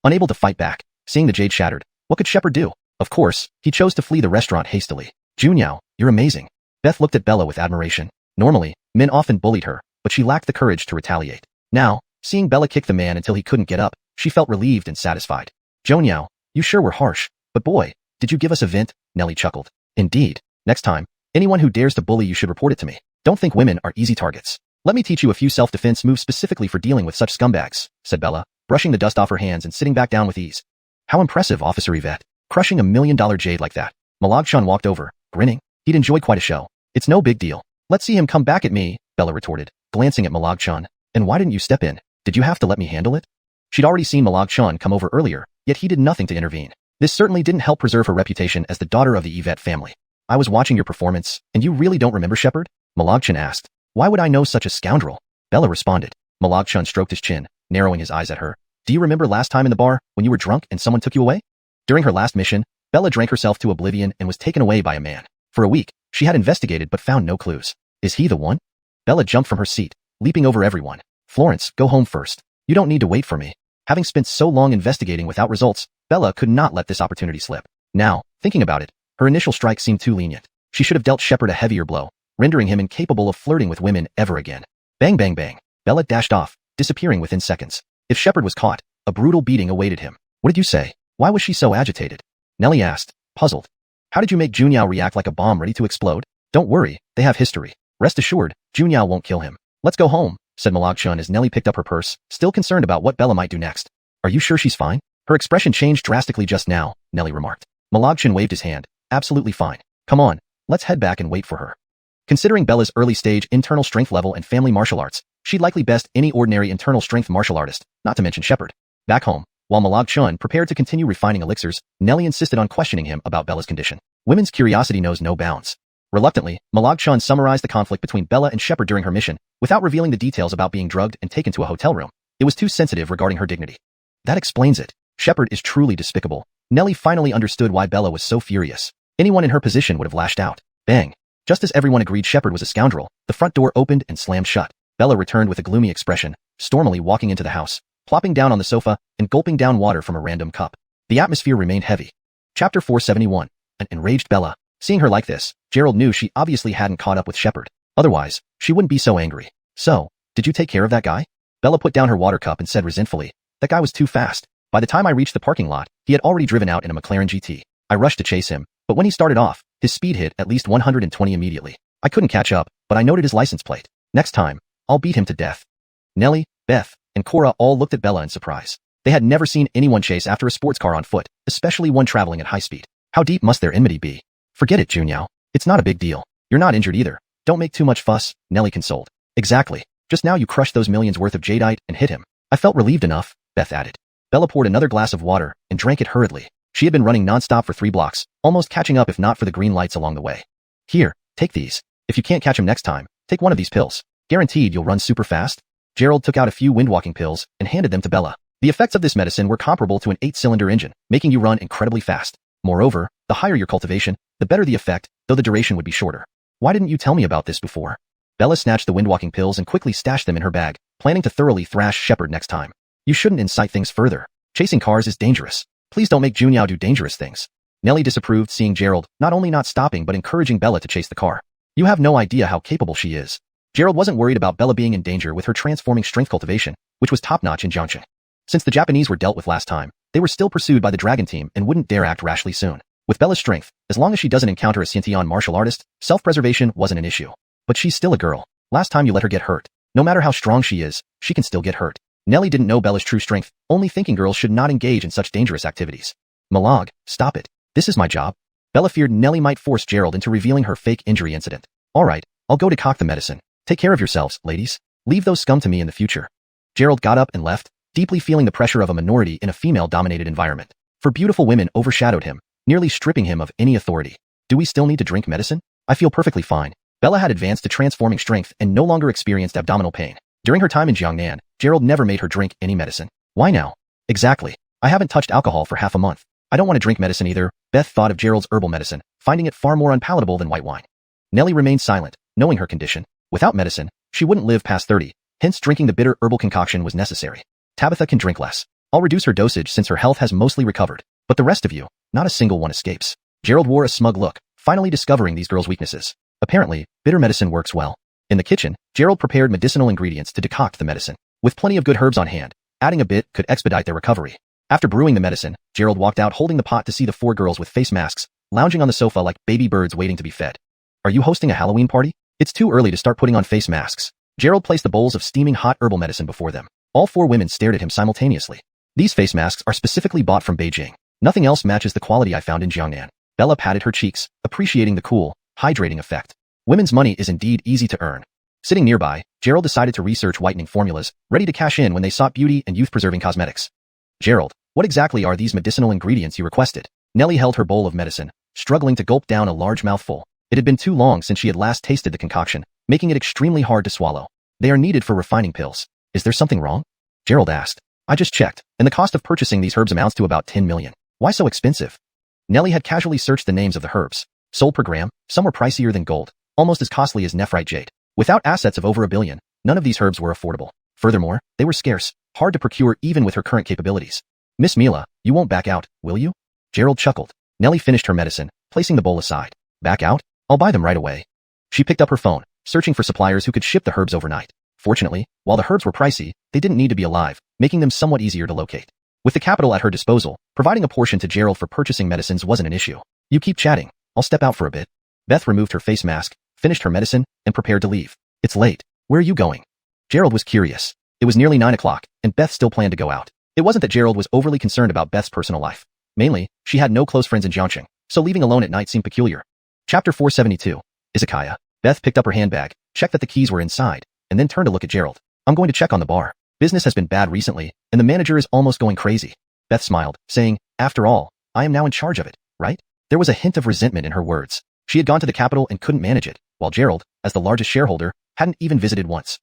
Unable to fight back, seeing the jade shattered, what could Shepard do? Of course, he chose to flee the restaurant hastily. Junyao, you're amazing. Beth looked at Bella with admiration. Normally, men often bullied her, but she lacked the courage to retaliate. Now, seeing Bella kick the man until he couldn't get up, she felt relieved and satisfied. Junyao, you sure were harsh, but boy, did you give us a vent, Nellie chuckled. Indeed. Next time, anyone who dares to bully you should report it to me. Don't think women are easy targets. Let me teach you a few self-defense moves specifically for dealing with such scumbags, said Bella, brushing the dust off her hands and sitting back down with ease. How impressive, Officer Yvette. Crushing $1 million jade like that. Malag Chun walked over, grinning. He'd enjoy quite a show. It's no big deal. Let's see him come back at me, Bella retorted, glancing at Malag Chun. And why didn't you step in? Did you have to let me handle it? She'd already seen Malag Chun come over earlier, yet he did nothing to intervene. This certainly didn't help preserve her reputation as the daughter of the Yvette family. I was watching your performance, and you really don't remember Shepard? Malag Chun asked. Why would I know such a scoundrel? Bella responded. Malag Chun stroked his chin, narrowing his eyes at her. Do you remember last time in the bar, when you were drunk and someone took you away? During her last mission, Bella drank herself to oblivion and was taken away by a man. For a week, she had investigated but found no clues. Is he the one? Bella jumped from her seat, leaping over everyone. Florence, go home first. You don't need to wait for me. Having spent so long investigating without results, Bella could not let this opportunity slip. Now, thinking about it, her initial strike seemed too lenient. She should have dealt Shepard a heavier blow, rendering him incapable of flirting with women ever again. Bang bang bang. Bella dashed off, disappearing within seconds. If Shepard was caught, a brutal beating awaited him. What did you say? Why was she so agitated? Nellie asked, puzzled. How did you make Junyao react like a bomb ready to explode? Don't worry, they have history. Rest assured, Junyao won't kill him. Let's go home, said Malag Chun as Nellie picked up her purse, still concerned about what Bella might do next. Are you sure she's fine? Her expression changed drastically just now, Nellie remarked. Malag Chun waved his hand. Absolutely fine. Come on, let's head back and wait for her. Considering Bella's early stage internal strength level and family martial arts, she'd likely best any ordinary internal strength martial artist, not to mention Shepard. Back home, while Malag Chun prepared to continue refining elixirs, Nellie insisted on questioning him about Bella's condition. Women's curiosity knows no bounds. Reluctantly, Malag Chun summarized the conflict between Bella and Shepard during her mission, without revealing the details about being drugged and taken to a hotel room. It was too sensitive regarding her dignity. That explains it. Shepard is truly despicable. Nellie finally understood why Bella was so furious. Anyone in her position would have lashed out. Bang. Just as everyone agreed Shepard was a scoundrel, the front door opened and slammed shut. Bella returned with a gloomy expression, stormily walking into the house, plopping down on the sofa, and gulping down water from a random cup. The atmosphere remained heavy. Chapter 471. An enraged Bella. Seeing her like this, Gerald knew she obviously hadn't caught up with Shepard. Otherwise, she wouldn't be so angry. So, did you take care of that guy? Bella put down her water cup and said resentfully, that guy was too fast. By the time I reached the parking lot, he had already driven out in a McLaren GT. I rushed to chase him, but when he started off, his speed hit at least 120 immediately. I couldn't catch up, but I noted his license plate. Next time, I'll beat him to death. Nellie, Beth, and Cora all looked at Bella in surprise. They had never seen anyone chase after a sports car on foot, especially one traveling at high speed. How deep must their enmity be? Forget it, Xuanhuan. It's not a big deal. You're not injured either. Don't make too much fuss, Nellie consoled. Exactly. Just now you crushed those millions worth of jadeite and hit him. I felt relieved enough, Beth added. Bella poured another glass of water and drank it hurriedly. She had been running nonstop for 3 blocks, almost catching up if not for the green lights along the way. Here, take these. If you can't catch him next time, take one of these pills. Guaranteed you'll run super fast. Gerald took out a few windwalking pills and handed them to Bella. The effects of this medicine were comparable to an 8-cylinder engine, making you run incredibly fast. Moreover, the higher your cultivation, the better the effect, though the duration would be shorter. Why didn't you tell me about this before? Bella snatched the windwalking pills and quickly stashed them in her bag, planning to thoroughly thrash Shepard next time. You shouldn't incite things further. Chasing cars is dangerous. Please don't make Xuanhuan do dangerous things. Nellie disapproved, seeing Gerald not only not stopping but encouraging Bella to chase the car. You have no idea how capable she is. Gerald wasn't worried about Bella being in danger with her transforming strength cultivation, which was top-notch in Jiangxing. Since the Japanese were dealt with last time, they were still pursued by the Dragon Team and wouldn't dare act rashly soon. With Bella's strength, as long as she doesn't encounter a Xiantian martial artist, self-preservation wasn't an issue. But she's still a girl. Last time you let her get hurt. No matter how strong she is, she can still get hurt. Nellie didn't know Bella's true strength, only thinking girls should not engage in such dangerous activities. Malag, stop it. This is my job. Bella feared Nellie might force Gerald into revealing her fake injury incident. Alright, I'll go decoct the medicine. Take care of yourselves, ladies. Leave those scum to me in the future. Gerald got up and left, deeply feeling the pressure of a minority in a female-dominated environment. For beautiful women overshadowed him, nearly stripping him of any authority. Do we still need to drink medicine? I feel perfectly fine. Bella had advanced to transforming strength and no longer experienced abdominal pain. During her time in Jiangnan, Gerald never made her drink any medicine. Why now? Exactly. I haven't touched alcohol for half a month. I don't want to drink medicine either. Beth thought of Gerald's herbal medicine, finding it far more unpalatable than white wine. Nellie remained silent, knowing her condition. Without medicine, she wouldn't live past 30, hence drinking the bitter herbal concoction was necessary. Tabitha can drink less. I'll reduce her dosage since her health has mostly recovered. But the rest of you, not a single one escapes. Gerald wore a smug look, finally discovering these girls' weaknesses. Apparently, bitter medicine works well. In the kitchen, Gerald prepared medicinal ingredients to decoct the medicine. With plenty of good herbs on hand, adding a bit could expedite their recovery. After brewing the medicine, Gerald walked out holding the pot to see the 4 girls with face masks, lounging on the sofa like baby birds waiting to be fed. Are you hosting a Halloween party? It's too early to start putting on face masks. Gerald placed the bowls of steaming hot herbal medicine before them. All 4 women stared at him simultaneously. These face masks are specifically bought from Beijing. Nothing else matches the quality I found in Jiangnan. Bella patted her cheeks, appreciating the cool, hydrating effect. Women's money is indeed easy to earn. Sitting nearby, Gerald decided to research whitening formulas, ready to cash in when they sought beauty and youth-preserving cosmetics. Gerald, what exactly are these medicinal ingredients you requested? Nellie held her bowl of medicine, struggling to gulp down a large mouthful. It had been too long since she had last tasted the concoction, making it extremely hard to swallow. They are needed for refining pills. Is there something wrong? Gerald asked. I just checked, and the cost of purchasing these herbs amounts to about 10 million. Why so expensive? Nellie had casually searched the names of the herbs. Sold per gram, some were pricier than gold, almost as costly as nephrite jade. Without assets of over $1 billion, none of these herbs were affordable. Furthermore, they were scarce, hard to procure even with her current capabilities. Miss Mila, you won't back out, will you? Gerald chuckled. Nellie finished her medicine, placing the bowl aside. Back out? I'll buy them right away. She picked up her phone, searching for suppliers who could ship the herbs overnight. Fortunately, while the herbs were pricey, they didn't need to be alive, making them somewhat easier to locate. With the capital at her disposal, providing a portion to Gerald for purchasing medicines wasn't an issue. You keep chatting. I'll step out for a bit. Beth removed her face mask, finished her medicine, and prepared to leave. It's late. Where are you going? Gerald was curious. It was nearly 9 o'clock, and Beth still planned to go out. It wasn't that Gerald was overly concerned about Beth's personal life. Mainly, she had no close friends in Jiangxing, so leaving alone at night seemed peculiar. Chapter 472. Izakaya. Beth picked up her handbag, checked that the keys were inside, and then turned to look at Gerald. I'm going to check on the bar. Business has been bad recently, and the manager is almost going crazy. Beth smiled, saying, after all, I am now in charge of it, right? There was a hint of resentment in her words. She had gone to the capital and couldn't manage it, while Gerald, as the largest shareholder, hadn't even visited once.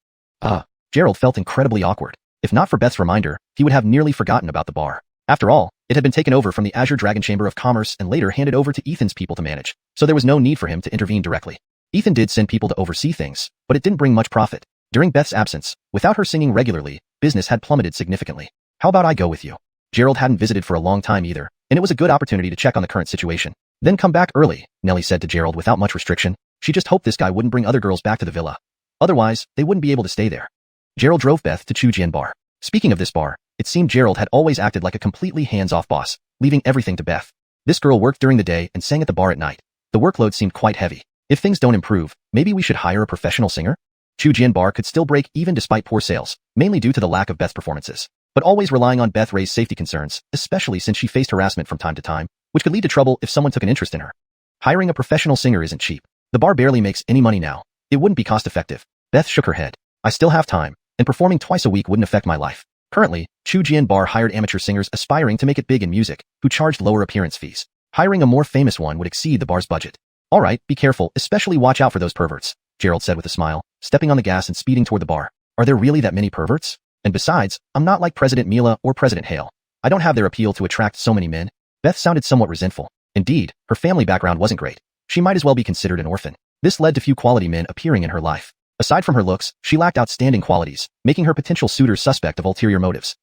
Gerald felt incredibly awkward. If not for Beth's reminder, he would have nearly forgotten about the bar. After all, it had been taken over from the Azure Dragon Chamber of Commerce and later handed over to Ethan's people to manage, so there was no need for him to intervene directly. Ethan did send people to oversee things, but it didn't bring much profit. During Beth's absence, without her singing regularly, business had plummeted significantly. How about I go with you? Gerald hadn't visited for a long time either, and it was a good opportunity to check on the current situation. Then come back early, Nellie said to Gerald without much restriction. She just hoped this guy wouldn't bring other girls back to the villa. Otherwise, they wouldn't be able to stay there. Gerald drove Beth to Chujian Bar. Speaking of this bar, it seemed Gerald had always acted like a completely hands-off boss, leaving everything to Beth. This girl worked during the day and sang at the bar at night. The workload seemed quite heavy. If things don't improve, maybe we should hire a professional singer? Chu Jian Bar could still break even despite poor sales, mainly due to the lack of Beth's performances. But always relying on Beth raised safety concerns, especially since she faced harassment from time to time, which could lead to trouble if someone took an interest in her. Hiring a professional singer isn't cheap. The bar barely makes any money now. It wouldn't be cost-effective. Beth shook her head. I still have time, and performing twice a week wouldn't affect my life. Currently, Chu Jian Bar hired amateur singers aspiring to make it big in music, who charged lower appearance fees. Hiring a more famous one would exceed the bar's budget. All right, be careful, especially watch out for those perverts, Gerald said with a smile, stepping on the gas and speeding toward the bar. Are there really that many perverts? And besides, I'm not like President Mila or President Hale. I don't have their appeal to attract so many men. Beth sounded somewhat resentful. Indeed, her family background wasn't great. She might as well be considered an orphan. This led to few quality men appearing in her life. Aside from her looks, she lacked outstanding qualities, making her potential suitors suspect of ulterior motives.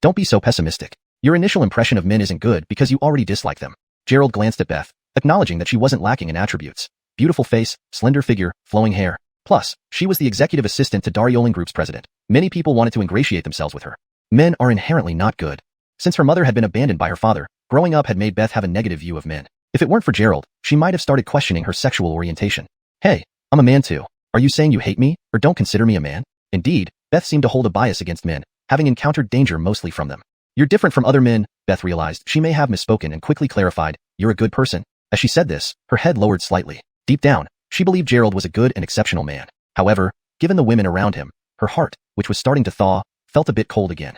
Don't be so pessimistic. Your initial impression of men isn't good because you already dislike them. Gerald glanced at Beth, acknowledging that she wasn't lacking in attributes. Beautiful face, slender figure, flowing hair. Plus, she was the executive assistant to Daryoling Group's president. Many people wanted to ingratiate themselves with her. Men are inherently not good. Since her mother had been abandoned by her father, growing up had made Beth have a negative view of men. If it weren't for Gerald, she might have started questioning her sexual orientation. Hey, I'm a man too. Are you saying you hate me, or don't consider me a man? Indeed, Beth seemed to hold a bias against men, having encountered danger mostly from them. You're different from other men, Beth realized. She may have misspoken and quickly clarified, you're a good person. As she said this, her head lowered slightly. Deep down, she believed Gerald was a good and exceptional man. However, given the women around him, her heart, which was starting to thaw, felt a bit cold again.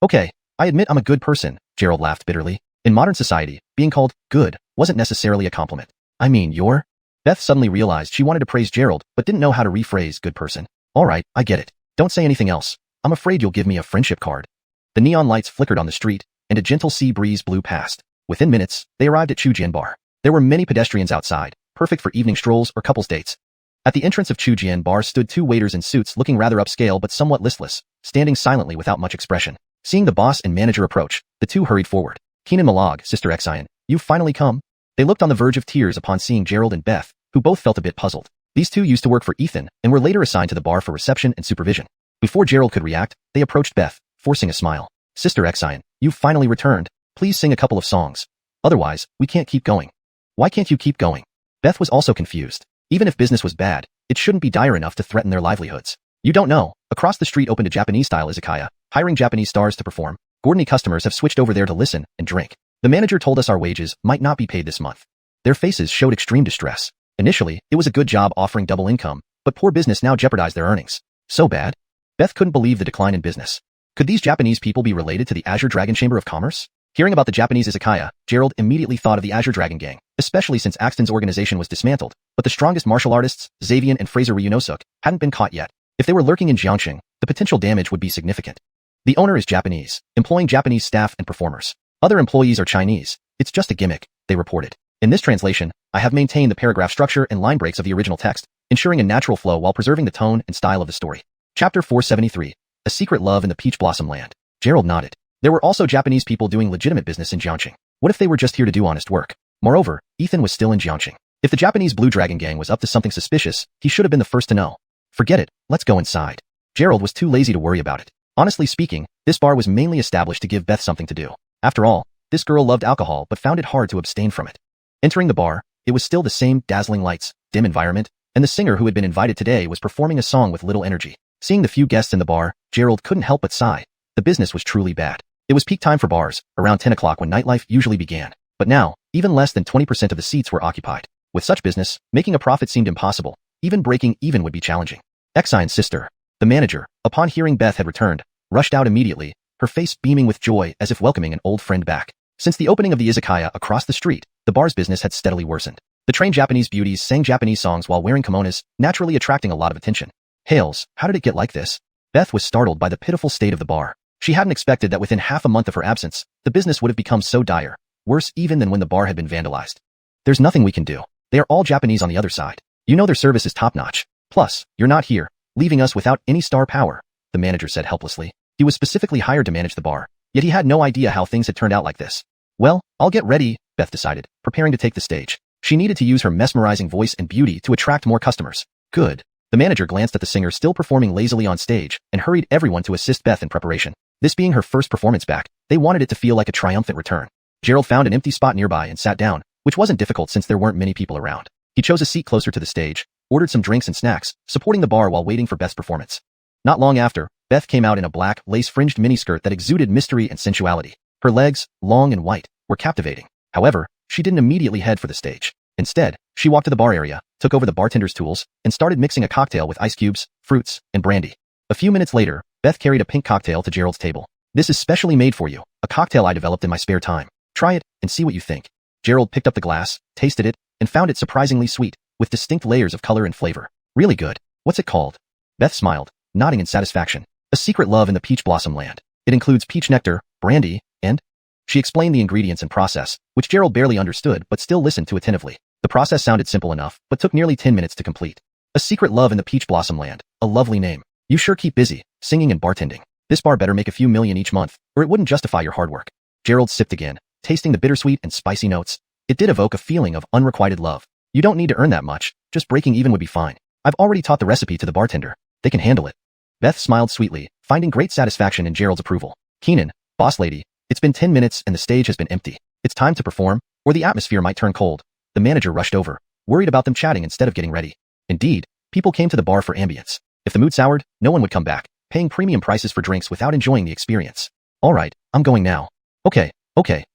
Okay, I admit I'm a good person, Gerald laughed bitterly. In modern society, being called good wasn't necessarily a compliment. I mean, you're... Beth suddenly realized she wanted to praise Gerald, but didn't know how to rephrase good person. All right, I get it. Don't say anything else. I'm afraid you'll give me a friendship card. The neon lights flickered on the street, and a gentle sea breeze blew past. Within minutes, they arrived at Chu Jian Bar. There were many pedestrians outside, perfect for evening strolls or couples dates. At the entrance of Chu Jian Bar stood two waiters in suits looking rather upscale but somewhat listless, standing silently without much expression. Seeing the boss and manager approach, the two hurried forward. Keenan Malag, Sister Xiang, you've finally come? They looked on the verge of tears upon seeing Gerald and Beth, who both felt a bit puzzled. These two used to work for Ethan and were later assigned to the bar for reception and supervision. Before Gerald could react, they approached Beth, forcing a smile. Sister Xiang, you've finally returned. Please sing a couple of songs. Otherwise, we can't keep going. Why can't you keep going? Beth was also confused. Even if business was bad, it shouldn't be dire enough to threaten their livelihoods. You don't know. Across the street opened a Japanese-style izakaya, hiring Japanese stars to perform. Gordony customers have switched over there to listen and drink. The manager told us our wages might not be paid this month. Their faces showed extreme distress. Initially, it was a good job offering double income, but poor business now jeopardized their earnings. So bad? Beth couldn't believe the decline in business. Could these Japanese people be related to the Azure Dragon Chamber of Commerce? Hearing about the Japanese izakaya, Gerald immediately thought of the Azure Dragon Gang, especially since Axton's organization was dismantled, but the strongest martial artists, Xavian and Fraser Ryunosuke, hadn't been caught yet. If they were lurking in Jiangxing, the potential damage would be significant. The owner is Japanese, employing Japanese staff and performers. Other employees are Chinese. It's just a gimmick, they reported. In this translation, I have maintained the paragraph structure and line breaks of the original text, ensuring a natural flow while preserving the tone and style of the story. Chapter 473. A Secret Love in the Peach Blossom Land. Gerald nodded. There were also Japanese people doing legitimate business in Jiangxing. What if they were just here to do honest work? Moreover, Ethan was still in Jiangxing. If the Japanese Blue Dragon Gang was up to something suspicious, he should have been the first to know. Forget it, let's go inside. Gerald was too lazy to worry about it. Honestly speaking, this bar was mainly established to give Beth something to do. After all, this girl loved alcohol but found it hard to abstain from it. Entering the bar, it was still the same dazzling lights, dim environment, and the singer who had been invited today was performing a song with little energy. Seeing the few guests in the bar, Gerald couldn't help but sigh. The business was truly bad. It was peak time for bars, around 10 o'clock when nightlife usually began. But now, even less than 20% of the seats were occupied. With such business, making a profit seemed impossible. Even breaking even would be challenging. Xiang's sister, the manager, upon hearing Beth had returned, rushed out immediately, her face beaming with joy as if welcoming an old friend back. Since the opening of the izakaya across the street, the bar's business had steadily worsened. The trained Japanese beauties sang Japanese songs while wearing kimonos, naturally attracting a lot of attention. Hails, how did it get like this? Beth was startled by the pitiful state of the bar. She hadn't expected that within half a month of her absence, the business would have become so dire, worse even than when the bar had been vandalized. There's nothing we can do. They are all Japanese on the other side. You know their service is top-notch. Plus, you're not here, leaving us without any star power, the manager said helplessly. He was specifically hired to manage the bar, yet he had no idea how things had turned out like this. Well, I'll get ready, Beth decided, preparing to take the stage. She needed to use her mesmerizing voice and beauty to attract more customers. Good. The manager glanced at the singer still performing lazily on stage and hurried everyone to assist Beth in preparation. This being her first performance back, they wanted it to feel like a triumphant return. Gerald found an empty spot nearby and sat down, which wasn't difficult since there weren't many people around. He chose a seat closer to the stage, ordered some drinks and snacks, supporting the bar while waiting for Beth's performance. Not long after, Beth came out in a black, lace-fringed miniskirt that exuded mystery and sensuality. Her legs, long and white, were captivating. However, she didn't immediately head for the stage. Instead, she walked to the bar area, took over the bartender's tools, and started mixing a cocktail with ice cubes, fruits, and brandy. A few minutes later, Beth carried a pink cocktail to Gerald's table. "This is specially made for you, a cocktail I developed in my spare time. Try it, and see what you think." Gerald picked up the glass, tasted it, and found it surprisingly sweet, with distinct layers of color and flavor. "Really good. What's it called?" Beth smiled, nodding in satisfaction. "A secret love in the peach blossom land. It includes peach nectar, brandy, and..." She explained the ingredients and process, which Gerald barely understood but still listened to attentively. The process sounded simple enough, but took nearly 10 minutes to complete. "A secret love in the peach blossom land. A lovely name. You sure keep busy, singing and bartending. This bar better make a few million each month, or it wouldn't justify your hard work." Gerald sipped again, tasting the bittersweet and spicy notes. It did evoke a feeling of unrequited love. "You don't need to earn that much, just breaking even would be fine. I've already taught the recipe to the bartender. They can handle it." Beth smiled sweetly, finding great satisfaction in Gerald's approval. "Keenan, boss lady, it's been 10 minutes and the stage has been empty. It's time to perform, or the atmosphere might turn cold." The manager rushed over, worried about them chatting instead of getting ready. Indeed, people came to the bar for ambience. If the mood soured, no one would come back, paying premium prices for drinks without enjoying the experience. "All right, I'm going now." Okay,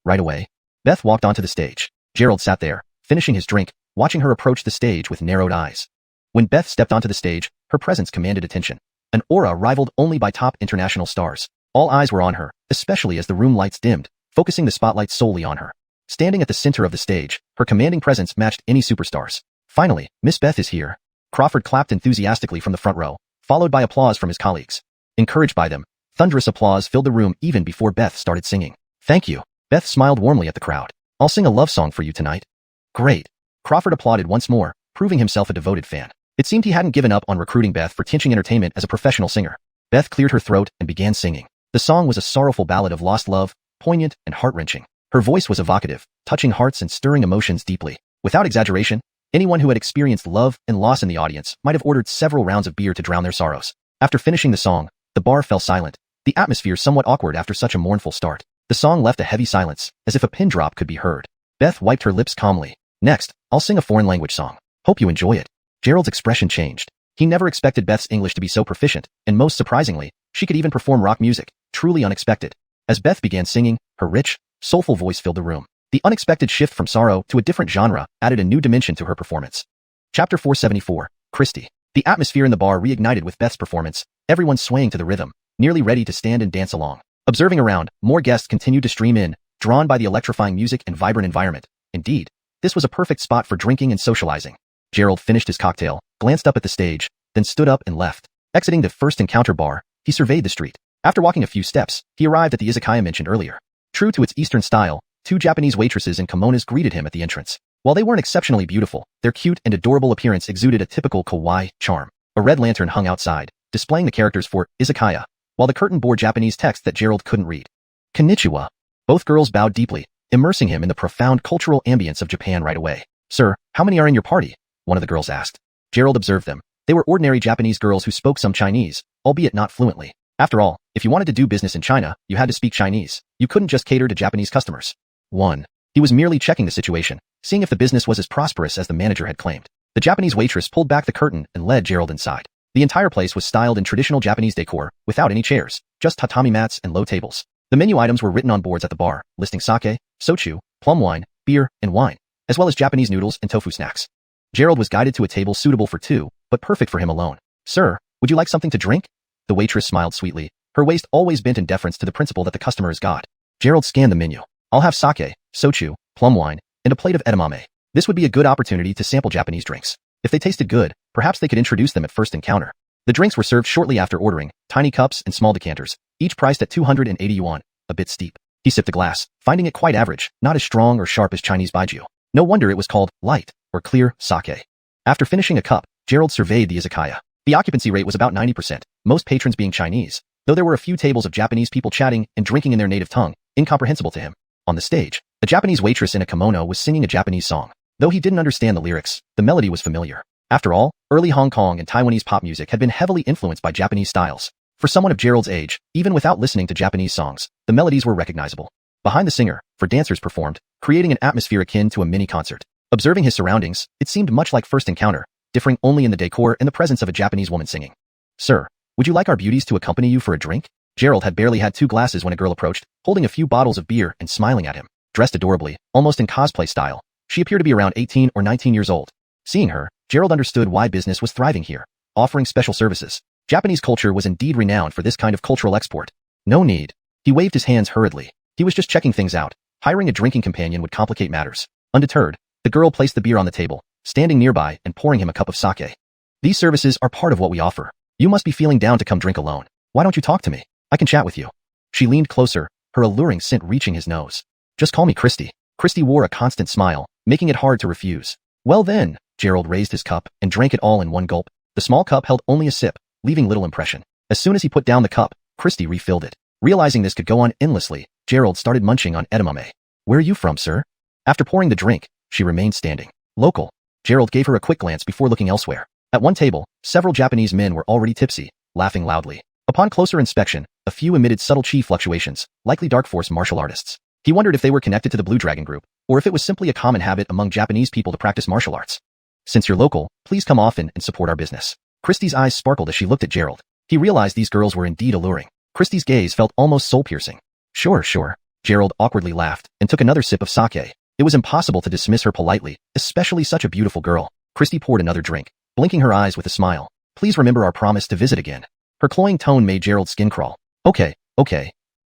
right away." Beth walked onto the stage. Gerald sat there, finishing his drink, watching her approach the stage with narrowed eyes. When Beth stepped onto the stage, her presence commanded attention. An aura rivaled only by top international stars. All eyes were on her, especially as the room lights dimmed, focusing the spotlight solely on her. Standing at the center of the stage, her commanding presence matched any superstars. "Finally, Miss Beth is here." Crawford clapped enthusiastically from the front row, followed by applause from his colleagues. Encouraged by them, thunderous applause filled the room even before Beth started singing. "Thank you." Beth smiled warmly at the crowd. "I'll sing a love song for you tonight." "Great." Crawford applauded once more, proving himself a devoted fan. It seemed he hadn't given up on recruiting Beth for Tinching Entertainment as a professional singer. Beth cleared her throat and began singing. The song was a sorrowful ballad of lost love, poignant and heart-wrenching. Her voice was evocative, touching hearts and stirring emotions deeply. Without exaggeration, anyone who had experienced love and loss in the audience might have ordered several rounds of beer to drown their sorrows. After finishing the song, the bar fell silent, the atmosphere somewhat awkward after such a mournful start. The song left a heavy silence, as if a pin drop could be heard. Beth wiped her lips calmly. "Next, I'll sing a foreign language song. Hope you enjoy it." Gerald's expression changed. He never expected Beth's English to be so proficient, and most surprisingly, she could even perform rock music, truly unexpected. As Beth began singing, her rich, soulful voice filled the room. The unexpected shift from sorrow to a different genre added a new dimension to her performance. Chapter 474, Christie. The atmosphere in the bar reignited with Beth's performance, everyone swaying to the rhythm, nearly ready to stand and dance along. Observing around, more guests continued to stream in, drawn by the electrifying music and vibrant environment. Indeed, this was a perfect spot for drinking and socializing. Gerald finished his cocktail, glanced up at the stage, then stood up and left. Exiting the First Encounter bar, he surveyed the street. After walking a few steps, he arrived at the izakaya mentioned earlier. True to its Eastern style, two Japanese waitresses in kimonos greeted him at the entrance. While they weren't exceptionally beautiful, their cute and adorable appearance exuded a typical kawaii charm. A red lantern hung outside, displaying the characters for izakaya, while the curtain bore Japanese text that Gerald couldn't read. "Konnichiwa." Both girls bowed deeply, immersing him in the profound cultural ambience of Japan right away. "Sir, how many are in your party?" one of the girls asked. Gerald observed them. They were ordinary Japanese girls who spoke some Chinese, albeit not fluently. After all, if you wanted to do business in China, you had to speak Chinese. You couldn't just cater to Japanese customers. 1. He was merely checking the situation, seeing if the business was as prosperous as the manager had claimed. The Japanese waitress pulled back the curtain and led Gerald inside. The entire place was styled in traditional Japanese decor, without any chairs, just tatami mats and low tables. The menu items were written on boards at the bar, listing sake, sochu, plum wine, beer, and wine, as well as Japanese noodles and tofu snacks. Gerald was guided to a table suitable for two, but perfect for him alone. "Sir, would you like something to drink?" The waitress smiled sweetly, her waist always bent in deference to the principle that the customer is God. Gerald scanned the menu. "I'll have sake, sochu, plum wine, and a plate of edamame." This would be a good opportunity to sample Japanese drinks. If they tasted good, perhaps they could introduce them at First Encounter. The drinks were served shortly after ordering, tiny cups and small decanters, each priced at 280 yuan, a bit steep. He sipped a glass, finding it quite average, not as strong or sharp as Chinese baijiu. No wonder it was called light, or clear, sake. After finishing a cup, Gerald surveyed the izakaya. The occupancy rate was about 90%, most patrons being Chinese, though there were a few tables of Japanese people chatting and drinking in their native tongue, incomprehensible to him. On the stage, a Japanese waitress in a kimono was singing a Japanese song. Though he didn't understand the lyrics, the melody was familiar. After all, early Hong Kong and Taiwanese pop music had been heavily influenced by Japanese styles. For someone of Gerald's age, even without listening to Japanese songs, the melodies were recognizable. Behind the singer, dancers performed, creating an atmosphere akin to a mini concert. Observing his surroundings, it seemed much like First Encounter, differing only in the decor and the presence of a Japanese woman singing. Sir, would you like our beauties to accompany you for a drink? Gerald had barely had 2 glasses when a girl approached, holding a few bottles of beer and smiling at him. Dressed adorably, almost in cosplay style, she appeared to be around 18 or 19 years old. Seeing her, Gerald understood why business was thriving here, offering special services. Japanese culture was indeed renowned for this kind of cultural export. No need. He waved his hands hurriedly. He was just checking things out. Hiring a drinking companion would complicate matters. Undeterred, the girl placed the beer on the table, standing nearby and pouring him a cup of sake. These services are part of what we offer. You must be feeling down to come drink alone. Why don't you talk to me? I can chat with you. She leaned closer, her alluring scent reaching his nose. Just call me Christy. Christy wore a constant smile, making it hard to refuse. Well then, Gerald raised his cup and drank it all in one gulp. The small cup held only a sip, leaving little impression. As soon as he put down the cup, Christy refilled it. Realizing this could go on endlessly, Gerald started munching on edamame. Where are you from, sir? After pouring the drink, she remained standing. Local. Gerald gave her a quick glance before looking elsewhere. At one table, several Japanese men were already tipsy, laughing loudly. Upon closer inspection, a few emitted subtle chi fluctuations, likely dark force martial artists. He wondered if they were connected to the Blue Dragon group, or if it was simply a common habit among Japanese people to practice martial arts. Since you're local, please come often and support our business. Christie's eyes sparkled as she looked at Gerald. He realized these girls were indeed alluring. Christie's gaze felt almost soul-piercing. Sure. Gerald awkwardly laughed and took another sip of sake. It was impossible to dismiss her politely, especially such a beautiful girl. Christie poured another drink, blinking her eyes with a smile. Please remember our promise to visit again. Her cloying tone made Gerald's skin crawl. Okay.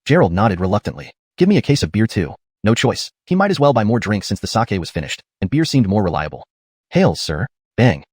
Gerald nodded reluctantly. Give me a case of beer too. No choice. He might as well buy more drinks since the sake was finished, and beer seemed more reliable. Hails, sir. Bang.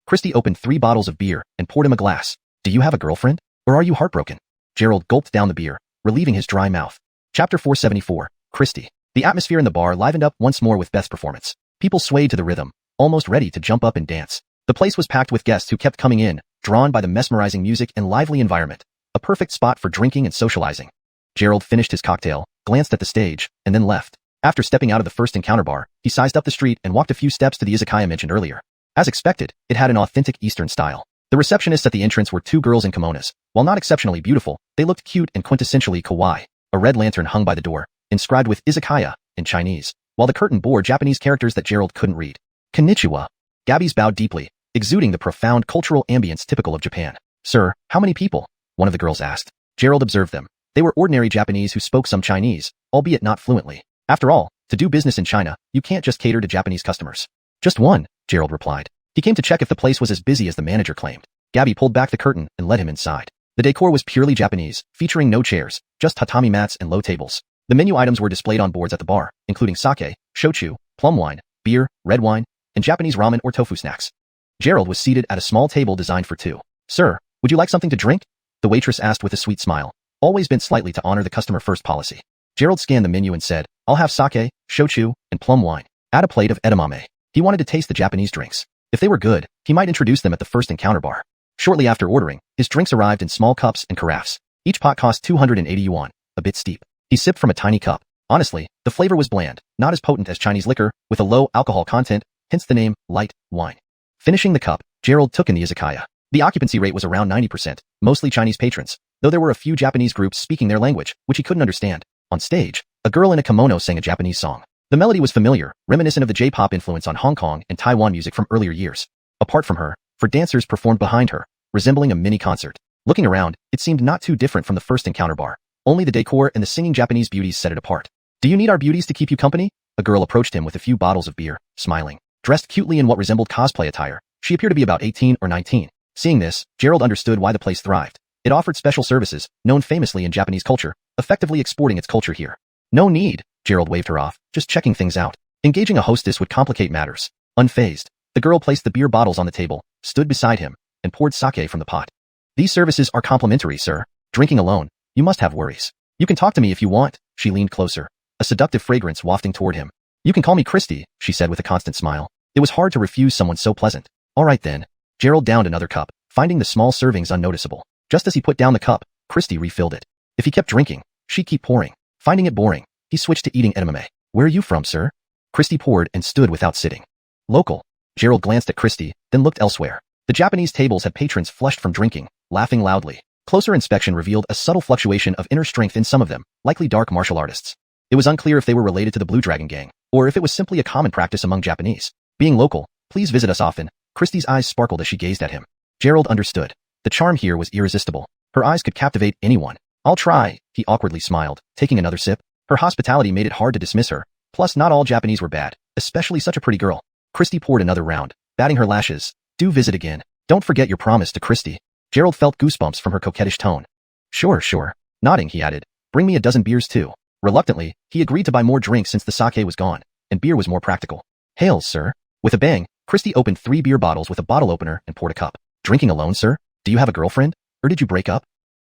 Christie opened 3 bottles of beer and poured him a glass. Do you have a girlfriend? Or are you heartbroken? Gerald gulped down the beer, relieving his dry mouth. Chapter 474, Christie. The atmosphere in the bar livened up once more with Beth's performance. People swayed to the rhythm, almost ready to jump up and dance. The place was packed with guests who kept coming in, drawn by the mesmerizing music and lively environment. A perfect spot for drinking and socializing. Gerald finished his cocktail, glanced at the stage, and then left. After stepping out of the first encounter bar, he sized up the street and walked a few steps to the izakaya mentioned earlier. As expected, it had an authentic Eastern style. The receptionists at the entrance were 2 girls in kimonos. While not exceptionally beautiful, they looked cute and quintessentially kawaii. A red lantern hung by the door, inscribed with izakaya in Chinese, while the curtain bore Japanese characters that Gerald couldn't read. Konnichiwa. Gabbies bowed deeply, exuding the profound cultural ambience typical of Japan. Sir, how many people? One of the girls asked. Gerald observed them. They were ordinary Japanese who spoke some Chinese, albeit not fluently. After all, to do business in China, you can't just cater to Japanese customers. Just one, Gerald replied. He came to check if the place was as busy as the manager claimed. Gabby pulled back the curtain and led him inside. The decor was purely Japanese, featuring no chairs, just tatami mats and low tables. The menu items were displayed on boards at the bar, including sake, shochu, plum wine, beer, red wine, and Japanese ramen or tofu snacks. Gerald was seated at a small table designed for 2. Sir, would you like something to drink? The waitress asked with a sweet smile, always bent slightly to honor the customer-first policy. Gerald scanned the menu and said, I'll have sake, shochu, and plum wine. Add a plate of edamame. He wanted to taste the Japanese drinks. If they were good, he might introduce them at the first encounter bar. Shortly after ordering, his drinks arrived in small cups and carafes. Each pot cost 280 yuan, a bit steep. He sipped from a tiny cup. Honestly, the flavor was bland, not as potent as Chinese liquor, with a low alcohol content, hence the name, light wine. Finishing the cup, Gerald took in the izakaya. The occupancy rate was around 90%, mostly Chinese patrons, though there were a few Japanese groups speaking their language, which he couldn't understand. On stage, a girl in a kimono sang a Japanese song. The melody was familiar, reminiscent of the J-pop influence on Hong Kong and Taiwan music from earlier years. Apart from her, 4 dancers performed behind her, resembling a mini concert. Looking around, it seemed not too different from the first encounter bar. Only the decor and the singing Japanese beauties set it apart. Do you need our beauties to keep you company? A girl approached him with a few bottles of beer, smiling. Dressed cutely in what resembled cosplay attire, she appeared to be about 18 or 19. Seeing this, Gerald understood why the place thrived. It offered special services, known famously in Japanese culture, effectively exporting its culture here. No need, Gerald waved her off, just checking things out. Engaging a hostess would complicate matters. Unfazed, the girl placed the beer bottles on the table, stood beside him, and poured sake from the pot. These services are complimentary, sir. Drinking alone, you must have worries. You can talk to me if you want. She leaned closer, a seductive fragrance wafting toward him. You can call me Christy, she said with a constant smile. It was hard to refuse someone so pleasant. All right then. Gerald downed another cup, finding the small servings unnoticeable. Just as he put down the cup, Christy refilled it. If he kept drinking, she'd keep pouring. Finding it boring, he switched to eating edamame. Where are you from, sir? Christy poured and stood without sitting. Local. Gerald glanced at Christy, then looked elsewhere. The Japanese tables had patrons flushed from drinking, laughing loudly. Closer inspection revealed a subtle fluctuation of inner strength in some of them, likely dark martial artists. It was unclear if they were related to the Blue Dragon gang, or if it was simply a common practice among Japanese. Being local, Please visit us often. Christie's eyes sparkled as she gazed at him. Gerald understood. The charm here was irresistible. Her eyes could captivate anyone. I'll try, he awkwardly smiled, taking another sip. Her hospitality made it hard to dismiss her. Plus, not all Japanese were bad, especially such a pretty girl. Christie poured another round, batting her lashes. Do visit again. Don't forget your promise to Christie. Gerald felt goosebumps from her coquettish tone. Sure. Nodding, he added. Bring me a dozen beers too. Reluctantly, he agreed to buy more drinks since the sake was gone, and beer was more practical. Hails, sir. With a bang, Christie opened 3 beer bottles with a bottle opener and poured a cup. Drinking alone, sir? Do you have a girlfriend? Or did you break up?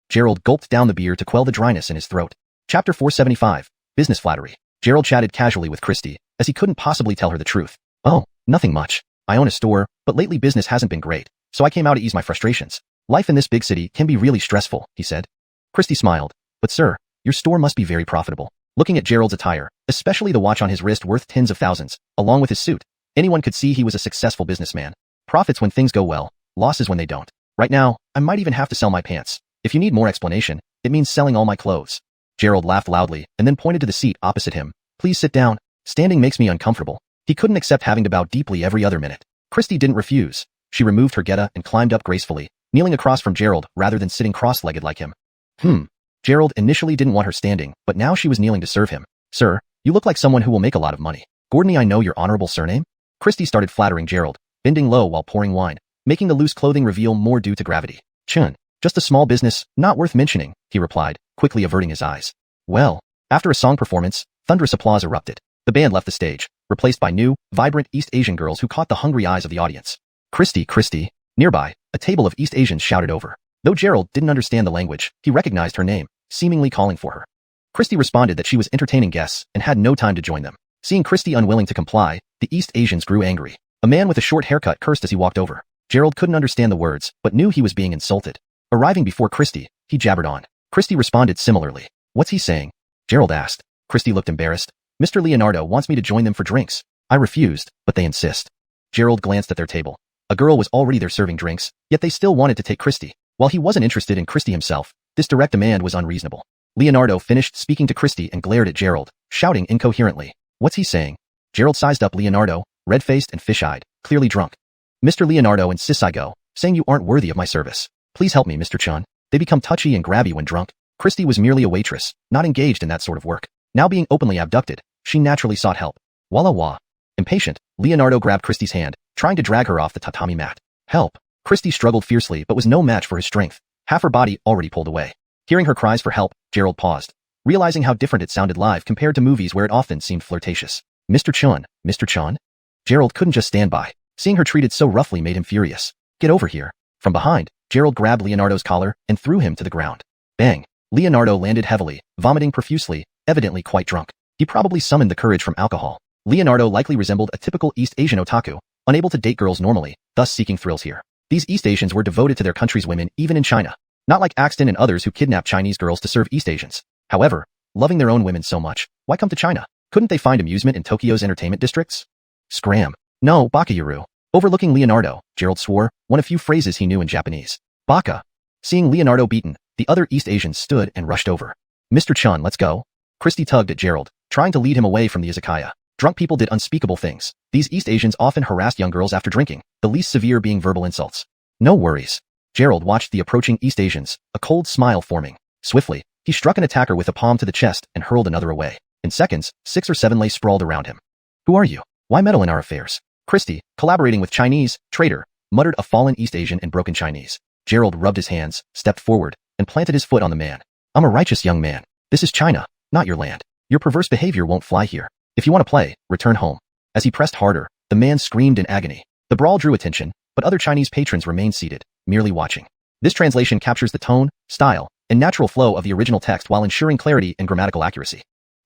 Gerald gulped down the beer to quell the dryness in his throat. Chapter 475. Business Flattery. Gerald chatted casually with Christie, as he couldn't possibly tell her the truth. Oh, nothing much. I own a store, but lately business hasn't been great, so I came out to ease my frustrations. Life in this big city can be really stressful, he said. Christie smiled. But sir, your store must be very profitable. Looking at Gerald's attire, especially the watch on his wrist worth tens of thousands, along with his suit, anyone could see he was a successful businessman. Profits when things go well, losses when they don't. Right now, I might even have to sell my pants. If you need more explanation, it means selling all my clothes. Gerald laughed loudly and then pointed to the seat opposite him. Please sit down. Standing makes me uncomfortable. He couldn't accept having to bow deeply every other minute. Christie didn't refuse. She removed her geta and climbed up gracefully, kneeling across from Gerald rather than sitting cross-legged like him. Gerald initially didn't want her standing, but now she was kneeling to serve him. Sir, you look like someone who will make a lot of money. Gordon, I know your honorable surname? Christie started flattering Gerald, bending low while pouring wine, making the loose clothing reveal more due to gravity. Chun, just a small business, not worth mentioning, he replied, quickly averting his eyes. Well, after a song performance, thunderous applause erupted. The band left the stage, replaced by new, vibrant East Asian girls who caught the hungry eyes of the audience. Christie. Nearby, a table of East Asians shouted over. Though Gerald didn't understand the language, he recognized her name, seemingly calling for her. Christie responded that she was entertaining guests and had no time to join them. Seeing Christie unwilling to comply, the East Asians grew angry. A man with a short haircut cursed as he walked over. Gerald couldn't understand the words, but knew he was being insulted. Arriving before Christie, he jabbered on. Christie responded similarly. What's he saying? Gerald asked. Christie looked embarrassed. Mr. Leonardo wants me to join them for drinks. I refused, but they insist. Gerald glanced at their table. A girl was already there serving drinks, yet they still wanted to take Christie. While he wasn't interested in Christie himself, this direct demand was unreasonable. Leonardo finished speaking to Christie and glared at Gerald, shouting incoherently. What's he saying? Gerald sized up Leonardo, red-faced and fish-eyed, clearly drunk. Mr. Leonardo insists I go, saying you aren't worthy of my service. Please help me, Mr. Chun. They become touchy and grabby when drunk. Christie was merely a waitress, not engaged in that sort of work. Now being openly abducted, she naturally sought help. Walla wah. Impatient, Leonardo grabbed Christie's hand, trying to drag her off the tatami mat. Help. Christie struggled fiercely but was no match for his strength. Half her body already pulled away. Hearing her cries for help, Gerald paused, realizing how different it sounded live compared to movies where it often seemed flirtatious. Mr. Chun? Gerald couldn't just stand by. Seeing her treated so roughly made him furious. Get over here. From behind, Gerald grabbed Leonardo's collar and threw him to the ground. Bang. Leonardo landed heavily, vomiting profusely, evidently quite drunk. He probably summoned the courage from alcohol. Leonardo likely resembled a typical East Asian otaku, unable to date girls normally, thus seeking thrills here. These East Asians were devoted to their country's women even in China. Not like Axton and others who kidnap Chinese girls to serve East Asians. However, loving their own women so much, why come to China? Couldn't they find amusement in Tokyo's entertainment districts? Scram. No, Bakayuru. Overlooking Leonardo, Gerald swore, one of few phrases he knew in Japanese. Baka. Seeing Leonardo beaten, the other East Asians stood and rushed over. Mr. Chun, let's go. Christie tugged at Gerald, trying to lead him away from the izakaya. Drunk people did unspeakable things. These East Asians often harassed young girls after drinking, the least severe being verbal insults. No worries. Gerald watched the approaching East Asians, a cold smile forming. Swiftly, he struck an attacker with a palm to the chest and hurled another away. In seconds, 6 or 7 lay sprawled around him. Who are you? Why meddle in our affairs? Christie, collaborating with Chinese, traitor, muttered a fallen East Asian in broken Chinese. Gerald rubbed his hands, stepped forward, and planted his foot on the man. I'm a righteous young man. This is China, not your land. Your perverse behavior won't fly here. If you want to play, return home. As he pressed harder, the man screamed in agony. The brawl drew attention, but other Chinese patrons remained seated, merely watching. This translation captures the tone, style, and natural flow of the original text while ensuring clarity and grammatical accuracy.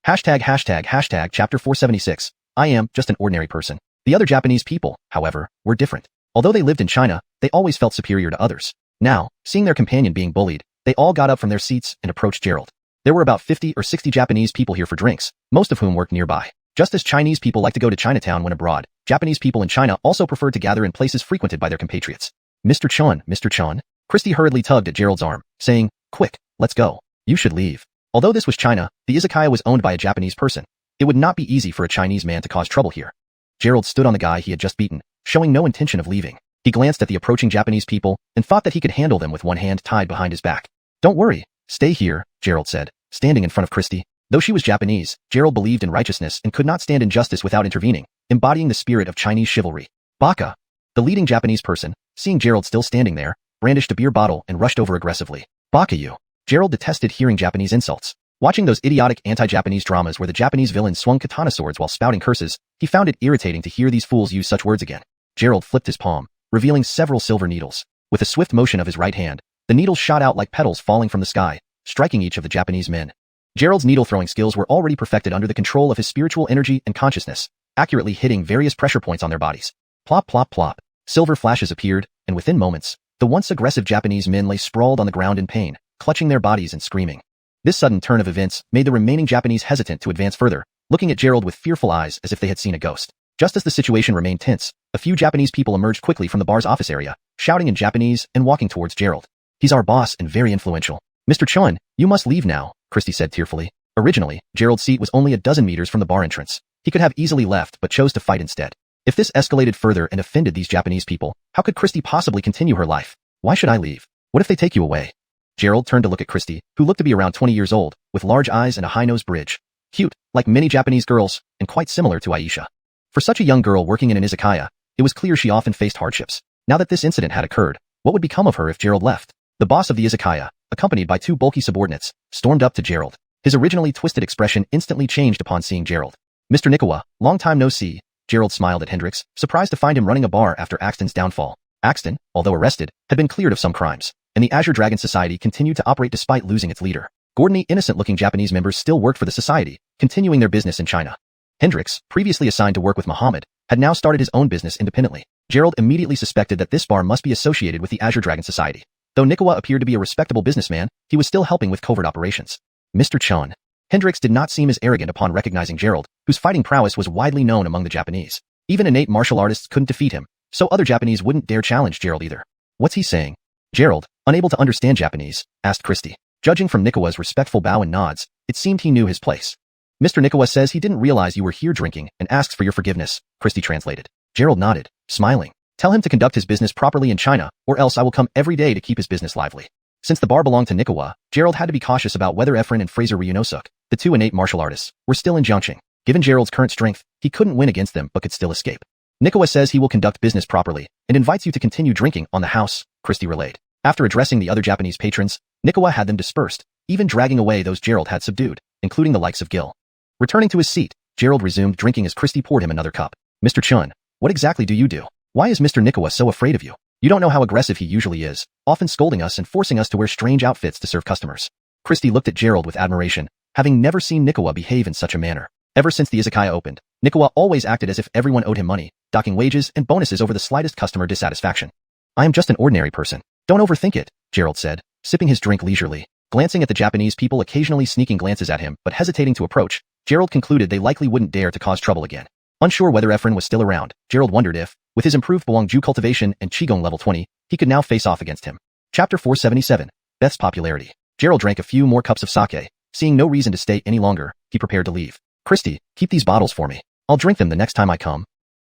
Hashtag chapter 476. I am just an ordinary person. The other Japanese people, however, were different. Although they lived in China, they always felt superior to others. Now, seeing their companion being bullied, they all got up from their seats and approached Gerald. There were about 50 or 60 Japanese people here for drinks, most of whom worked nearby. Just as Chinese people like to go to Chinatown when abroad, Japanese people in China also preferred to gather in places frequented by their compatriots. Mr. Chun. Christie hurriedly tugged at Gerald's arm, saying, Quick, let's go. You should leave. Although this was China, the izakaya was owned by a Japanese person. It would not be easy for a Chinese man to cause trouble here. Gerald stood on the guy he had just beaten, showing no intention of leaving. He glanced at the approaching Japanese people and thought that he could handle them with one hand tied behind his back. Don't worry, stay here, Gerald said, standing in front of Christy. Though she was Japanese, Gerald believed in righteousness and could not stand injustice without intervening, embodying the spirit of Chinese chivalry. Baka, the leading Japanese person, seeing Gerald still standing there, brandished a beer bottle and rushed over aggressively. Baka you. Gerald detested hearing Japanese insults. Watching those idiotic anti-Japanese dramas where the Japanese villains swung katana swords while spouting curses, he found it irritating to hear these fools use such words again. Gerald flipped his palm, revealing several silver needles. With a swift motion of his right hand, the needles shot out like petals falling from the sky, striking each of the Japanese men. Gerald's needle-throwing skills were already perfected under the control of his spiritual energy and consciousness, accurately hitting various pressure points on their bodies. Plop plop plop. Silver flashes appeared, and within moments, the once aggressive Japanese men lay sprawled on the ground in pain, clutching their bodies and screaming. This sudden turn of events made the remaining Japanese hesitant to advance further, looking at Gerald with fearful eyes as if they had seen a ghost. Just as the situation remained tense, a few Japanese people emerged quickly from the bar's office area, shouting in Japanese and walking towards Gerald. He's our boss and very influential. Mr. Chun, you must leave now, Christy said tearfully. Originally, Gerald's seat was only a dozen meters from the bar entrance. He could have easily left but chose to fight instead. If this escalated further and offended these Japanese people, how could Christy possibly continue her life? Why should I leave? What if they take you away? Gerald turned to look at Christy, who looked to be around 20 years old, with large eyes and a high-nosed bridge. Cute, like many Japanese girls, and quite similar to Aisha. For such a young girl working in an izakaya, it was clear she often faced hardships. Now that this incident had occurred, what would become of her if Gerald left? The boss of the izakaya, accompanied by two bulky subordinates, stormed up to Gerald. His originally twisted expression instantly changed upon seeing Gerald. Mr. Nikawa, long time no see, Gerald smiled at Hendricks, surprised to find him running a bar after Axton's downfall. Axton, although arrested, had been cleared of some crimes, and the Azure Dragon Society continued to operate despite losing its leader. Gordony innocent-looking Japanese members still worked for the society, continuing their business in China. Hendricks, previously assigned to work with Muhammad, had now started his own business independently. Gerald immediately suspected that this bar must be associated with the Azure Dragon Society. Though Nikawa appeared to be a respectable businessman, he was still helping with covert operations. Mr. Chun. Hendricks did not seem as arrogant upon recognizing Gerald, whose fighting prowess was widely known among the Japanese. Even innate martial artists couldn't defeat him, so other Japanese wouldn't dare challenge Gerald either. What's he saying? Gerald, unable to understand Japanese, asked Christy. Judging from Nikawa's respectful bow and nods, it seemed he knew his place. Mr. Nikawa says he didn't realize you were here drinking and asks for your forgiveness, Christy translated. Gerald nodded, smiling. Tell him to conduct his business properly in China, or else I will come every day to keep his business lively. Since the bar belonged to Nikawa, Gerald had to be cautious about whether Efren and Fraser Ryunosuk, the two innate martial artists, were still in Jiangqing. Given Gerald's current strength, he couldn't win against them but could still escape. Nikawa says he will conduct business properly and invites you to continue drinking on the house, Christy relayed. After addressing the other Japanese patrons, Nikawa had them dispersed, even dragging away those Gerald had subdued, including the likes of Gil. Returning to his seat, Gerald resumed drinking as Christy poured him another cup. Mr. Chun, what exactly do you do? Why is Mr. Nikawa so afraid of you? You don't know how aggressive he usually is, often scolding us and forcing us to wear strange outfits to serve customers. Christy looked at Gerald with admiration, having never seen Nikawa behave in such a manner. Ever since the izakaya opened, Nikawa always acted as if everyone owed him money, docking wages and bonuses over the slightest customer dissatisfaction. I am just an ordinary person. Don't overthink it, Gerald said, sipping his drink leisurely. Glancing at the Japanese people occasionally sneaking glances at him but hesitating to approach, Gerald concluded they likely wouldn't dare to cause trouble again. Unsure whether Efren was still around, Gerald wondered if, with his improved Boangju cultivation and Qigong level 20, he could now face off against him. Chapter 477, Beth's Popularity. Gerald drank a few more cups of sake. Seeing no reason to stay any longer, he prepared to leave. Christy, keep these bottles for me. I'll drink them the next time I come.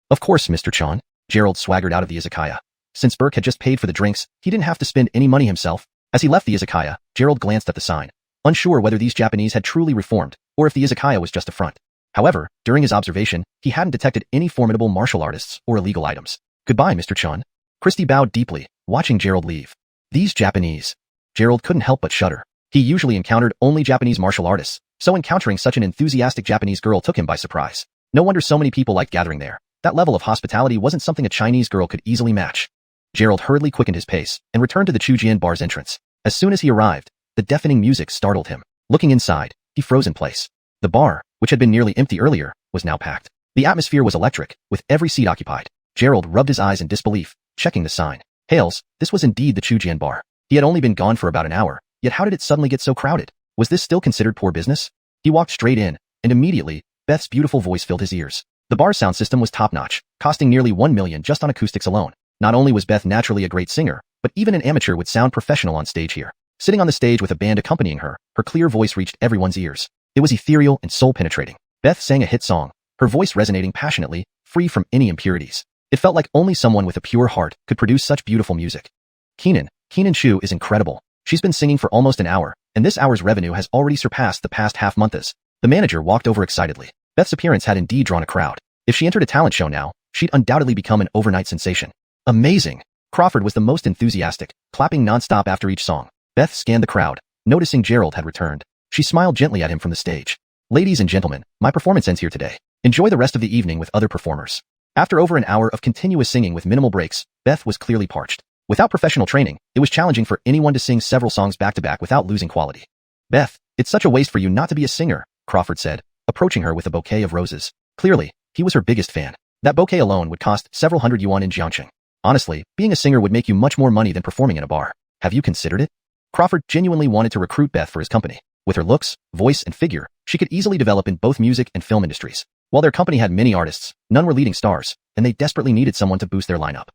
Of course, Mr. Chun. Gerald swaggered out of the izakaya. Since Burke had just paid for the drinks, he didn't have to spend any money himself. As he left the izakaya, Gerald glanced at the sign, unsure whether these Japanese had truly reformed, or if the izakaya was just a front. However, during his observation, he hadn't detected any formidable martial artists or illegal items. Goodbye, Mr. Chun. Christy bowed deeply, watching Gerald leave. These Japanese. Gerald couldn't help but shudder. He usually encountered only Japanese martial artists, so encountering such an enthusiastic Japanese girl took him by surprise. No wonder so many people liked gathering there. That level of hospitality wasn't something a Chinese girl could easily match. Gerald hurriedly quickened his pace and returned to the Chujian bar's entrance. As soon as he arrived, the deafening music startled him. Looking inside, he froze in place. The bar, which had been nearly empty earlier, was now packed. The atmosphere was electric, with every seat occupied. Gerald rubbed his eyes in disbelief, checking the sign. Hails, this was indeed the Chujian bar. He had only been gone for about an hour, yet how did it suddenly get so crowded? Was this still considered poor business? He walked straight in, and immediately, Beth's beautiful voice filled his ears. The bar's sound system was top-notch, costing nearly $1 million just on acoustics alone. Not only was Beth naturally a great singer, but even an amateur would sound professional on stage here. Sitting on the stage with a band accompanying her, her clear voice reached everyone's ears. It was ethereal and soul-penetrating. Beth sang a hit song, her voice resonating passionately, free from any impurities. It felt like only someone with a pure heart could produce such beautiful music. Keenan Shu is incredible. She's been singing for almost an hour, and this hour's revenue has already surpassed the past half months. The manager walked over excitedly. Beth's appearance had indeed drawn a crowd. If she entered a talent show now, she'd undoubtedly become an overnight sensation. Amazing! Crawford was the most enthusiastic, clapping nonstop after each song. Beth scanned the crowd, noticing Gerald had returned. She smiled gently at him from the stage. Ladies and gentlemen, my performance ends here today. Enjoy the rest of the evening with other performers. After over an hour of continuous singing with minimal breaks, Beth was clearly parched. Without professional training, it was challenging for anyone to sing several songs back-to-back without losing quality. Beth, it's such a waste for you not to be a singer, Crawford said, approaching her with a bouquet of roses. Clearly, he was her biggest fan. That bouquet alone would cost several hundred yuan in Jiangcheng. Honestly, being a singer would make you much more money than performing in a bar. Have you considered it? Crawford genuinely wanted to recruit Beth for his company. With her looks, voice, and figure, she could easily develop in both music and film industries. While their company had many artists, none were leading stars, and they desperately needed someone to boost their lineup.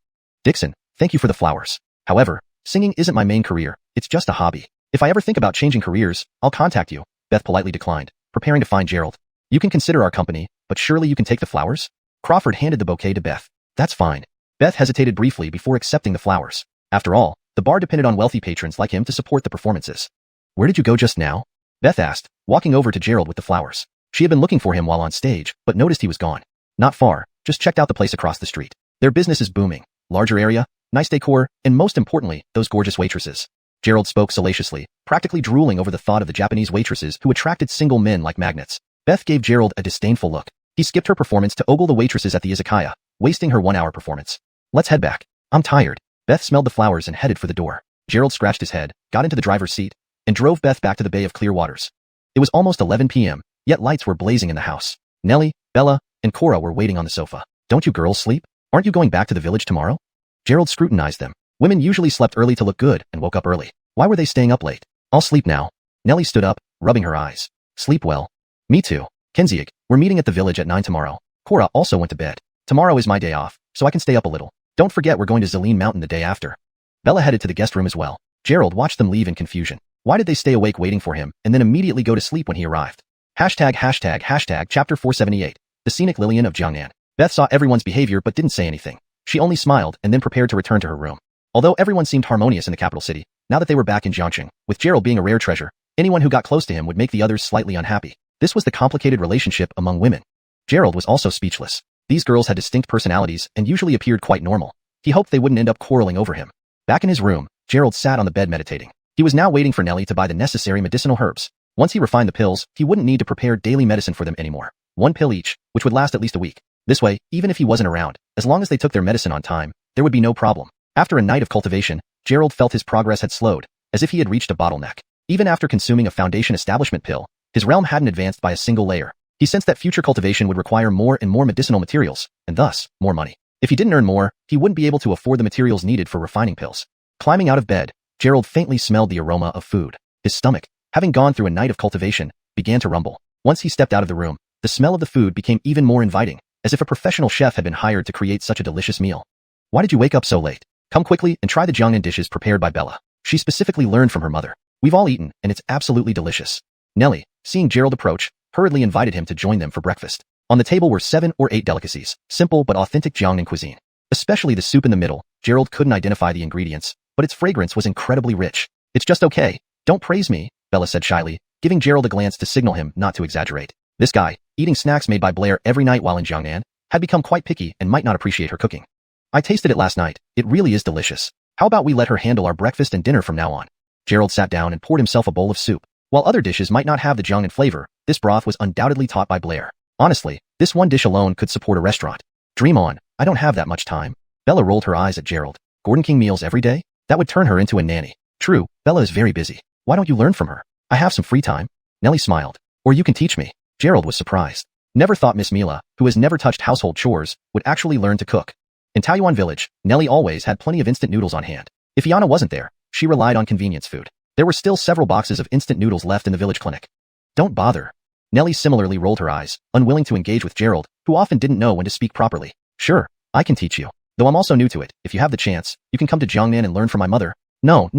Dixon, thank you for the flowers. However, singing isn't my main career, it's just a hobby. If I ever think about changing careers, I'll contact you, Beth politely declined, preparing to find Gerald. You can consider our company, but surely you can take the flowers? Crawford handed the bouquet to Beth. That's fine. Beth hesitated briefly before accepting the flowers. After all, the bar depended on wealthy patrons like him to support the performances. Where did you go just now? Beth asked, walking over to Gerald with the flowers. She had been looking for him while on stage, but noticed he was gone. Not far, just checked out the place across the street. Their business is booming. Larger area, nice decor, and most importantly, those gorgeous waitresses. Gerald spoke salaciously, practically drooling over the thought of the Japanese waitresses who attracted single men like magnets. Beth gave Gerald a disdainful look. He skipped her performance to ogle the waitresses at the izakaya, wasting her 1-hour performance. Let's head back. I'm tired. Beth smelled the flowers and headed for the door. Gerald scratched his head, got into the driver's seat, and drove Beth back to the Bay of Clear Waters. It was almost 11 p.m., yet lights were blazing in the house. Nellie, Bella, and Cora were waiting on the sofa. Don't you girls sleep? Aren't you going back to the village tomorrow? Gerald scrutinized them. Women usually slept early to look good and woke up early. Why were they staying up late? I'll sleep now. Nellie stood up, rubbing her eyes. Sleep well. Me too. Kenziak, we're meeting at the village at 9 tomorrow. Cora also went to bed. Tomorrow is my day off, so I can stay up a little. Don't forget we're going to Zeline Mountain the day after. Bella headed to the guest room as well. Gerald watched them leave in confusion. Why did they stay awake waiting for him and then immediately go to sleep when he arrived? Chapter 478. The Scenic Lillian of Jiangnan. Beth saw everyone's behavior but didn't say anything. She only smiled and then prepared to return to her room. Although everyone seemed harmonious in the capital city, now that they were back in Jiangcheng, with Gerald being a rare treasure, anyone who got close to him would make the others slightly unhappy. This was the complicated relationship among women. Gerald was also speechless. These girls had distinct personalities and usually appeared quite normal. He hoped they wouldn't end up quarreling over him. Back in his room, Gerald sat on the bed meditating. He was now waiting for Nellie to buy the necessary medicinal herbs. Once he refined the pills, he wouldn't need to prepare daily medicine for them anymore. 1 pill each, which would last at least a week. This way, even if he wasn't around, as long as they took their medicine on time, there would be no problem. After a night of cultivation, Gerald felt his progress had slowed, as if he had reached a bottleneck. Even after consuming a foundation establishment pill, his realm hadn't advanced by a single layer. He sensed that future cultivation would require more and more medicinal materials, and thus, more money. If he didn't earn more, he wouldn't be able to afford the materials needed for refining pills. Climbing out of bed, Gerald faintly smelled the aroma of food. His stomach, having gone through a night of cultivation, began to rumble. Once he stepped out of the room, the smell of the food became even more inviting, as if a professional chef had been hired to create such a delicious meal. Why did you wake up so late? Come quickly and try the Jiangnan dishes prepared by Bella. She specifically learned from her mother. We've all eaten, and it's absolutely delicious. Nellie, seeing Gerald approach, hurriedly invited him to join them for breakfast. On the table were 7 or 8 delicacies, simple but authentic Jiangnan cuisine. Especially the soup in the middle. Gerald couldn't identify the ingredients, but its fragrance was incredibly rich. It's just okay. Don't praise me, Bella said shyly, giving Gerald a glance to signal him not to exaggerate. This guy, eating snacks made by Blair every night while in Jiangnan, had become quite picky and might not appreciate her cooking. I tasted it last night. It really is delicious. How about we let her handle our breakfast and dinner from now on? Gerald sat down and poured himself a bowl of soup. While other dishes might not have the Jiangnan flavor, this broth was undoubtedly taught by Blair. Honestly, this one dish alone could support a restaurant. Dream on. I don't have that much time. Bella rolled her eyes at Gerald. Gordon King meals every day? That would turn her into a nanny. True, Bella is very busy. Why don't you learn from her? I have some free time. Nellie smiled. Or you can teach me. Gerald was surprised. Never thought Miss Mila, who has never touched household chores, would actually learn to cook. In Taoyuan village, Nellie always had plenty of instant noodles on hand. If Yana wasn't there, she relied on convenience food. There were still several boxes of instant noodles left in the village clinic. Don't bother. Nellie similarly rolled her eyes, unwilling to engage with Gerald, who often didn't know when to speak properly. Sure, I can teach you. Though I'm also new to it, if you have the chance, you can come to Jiangnan and learn from my mother. No,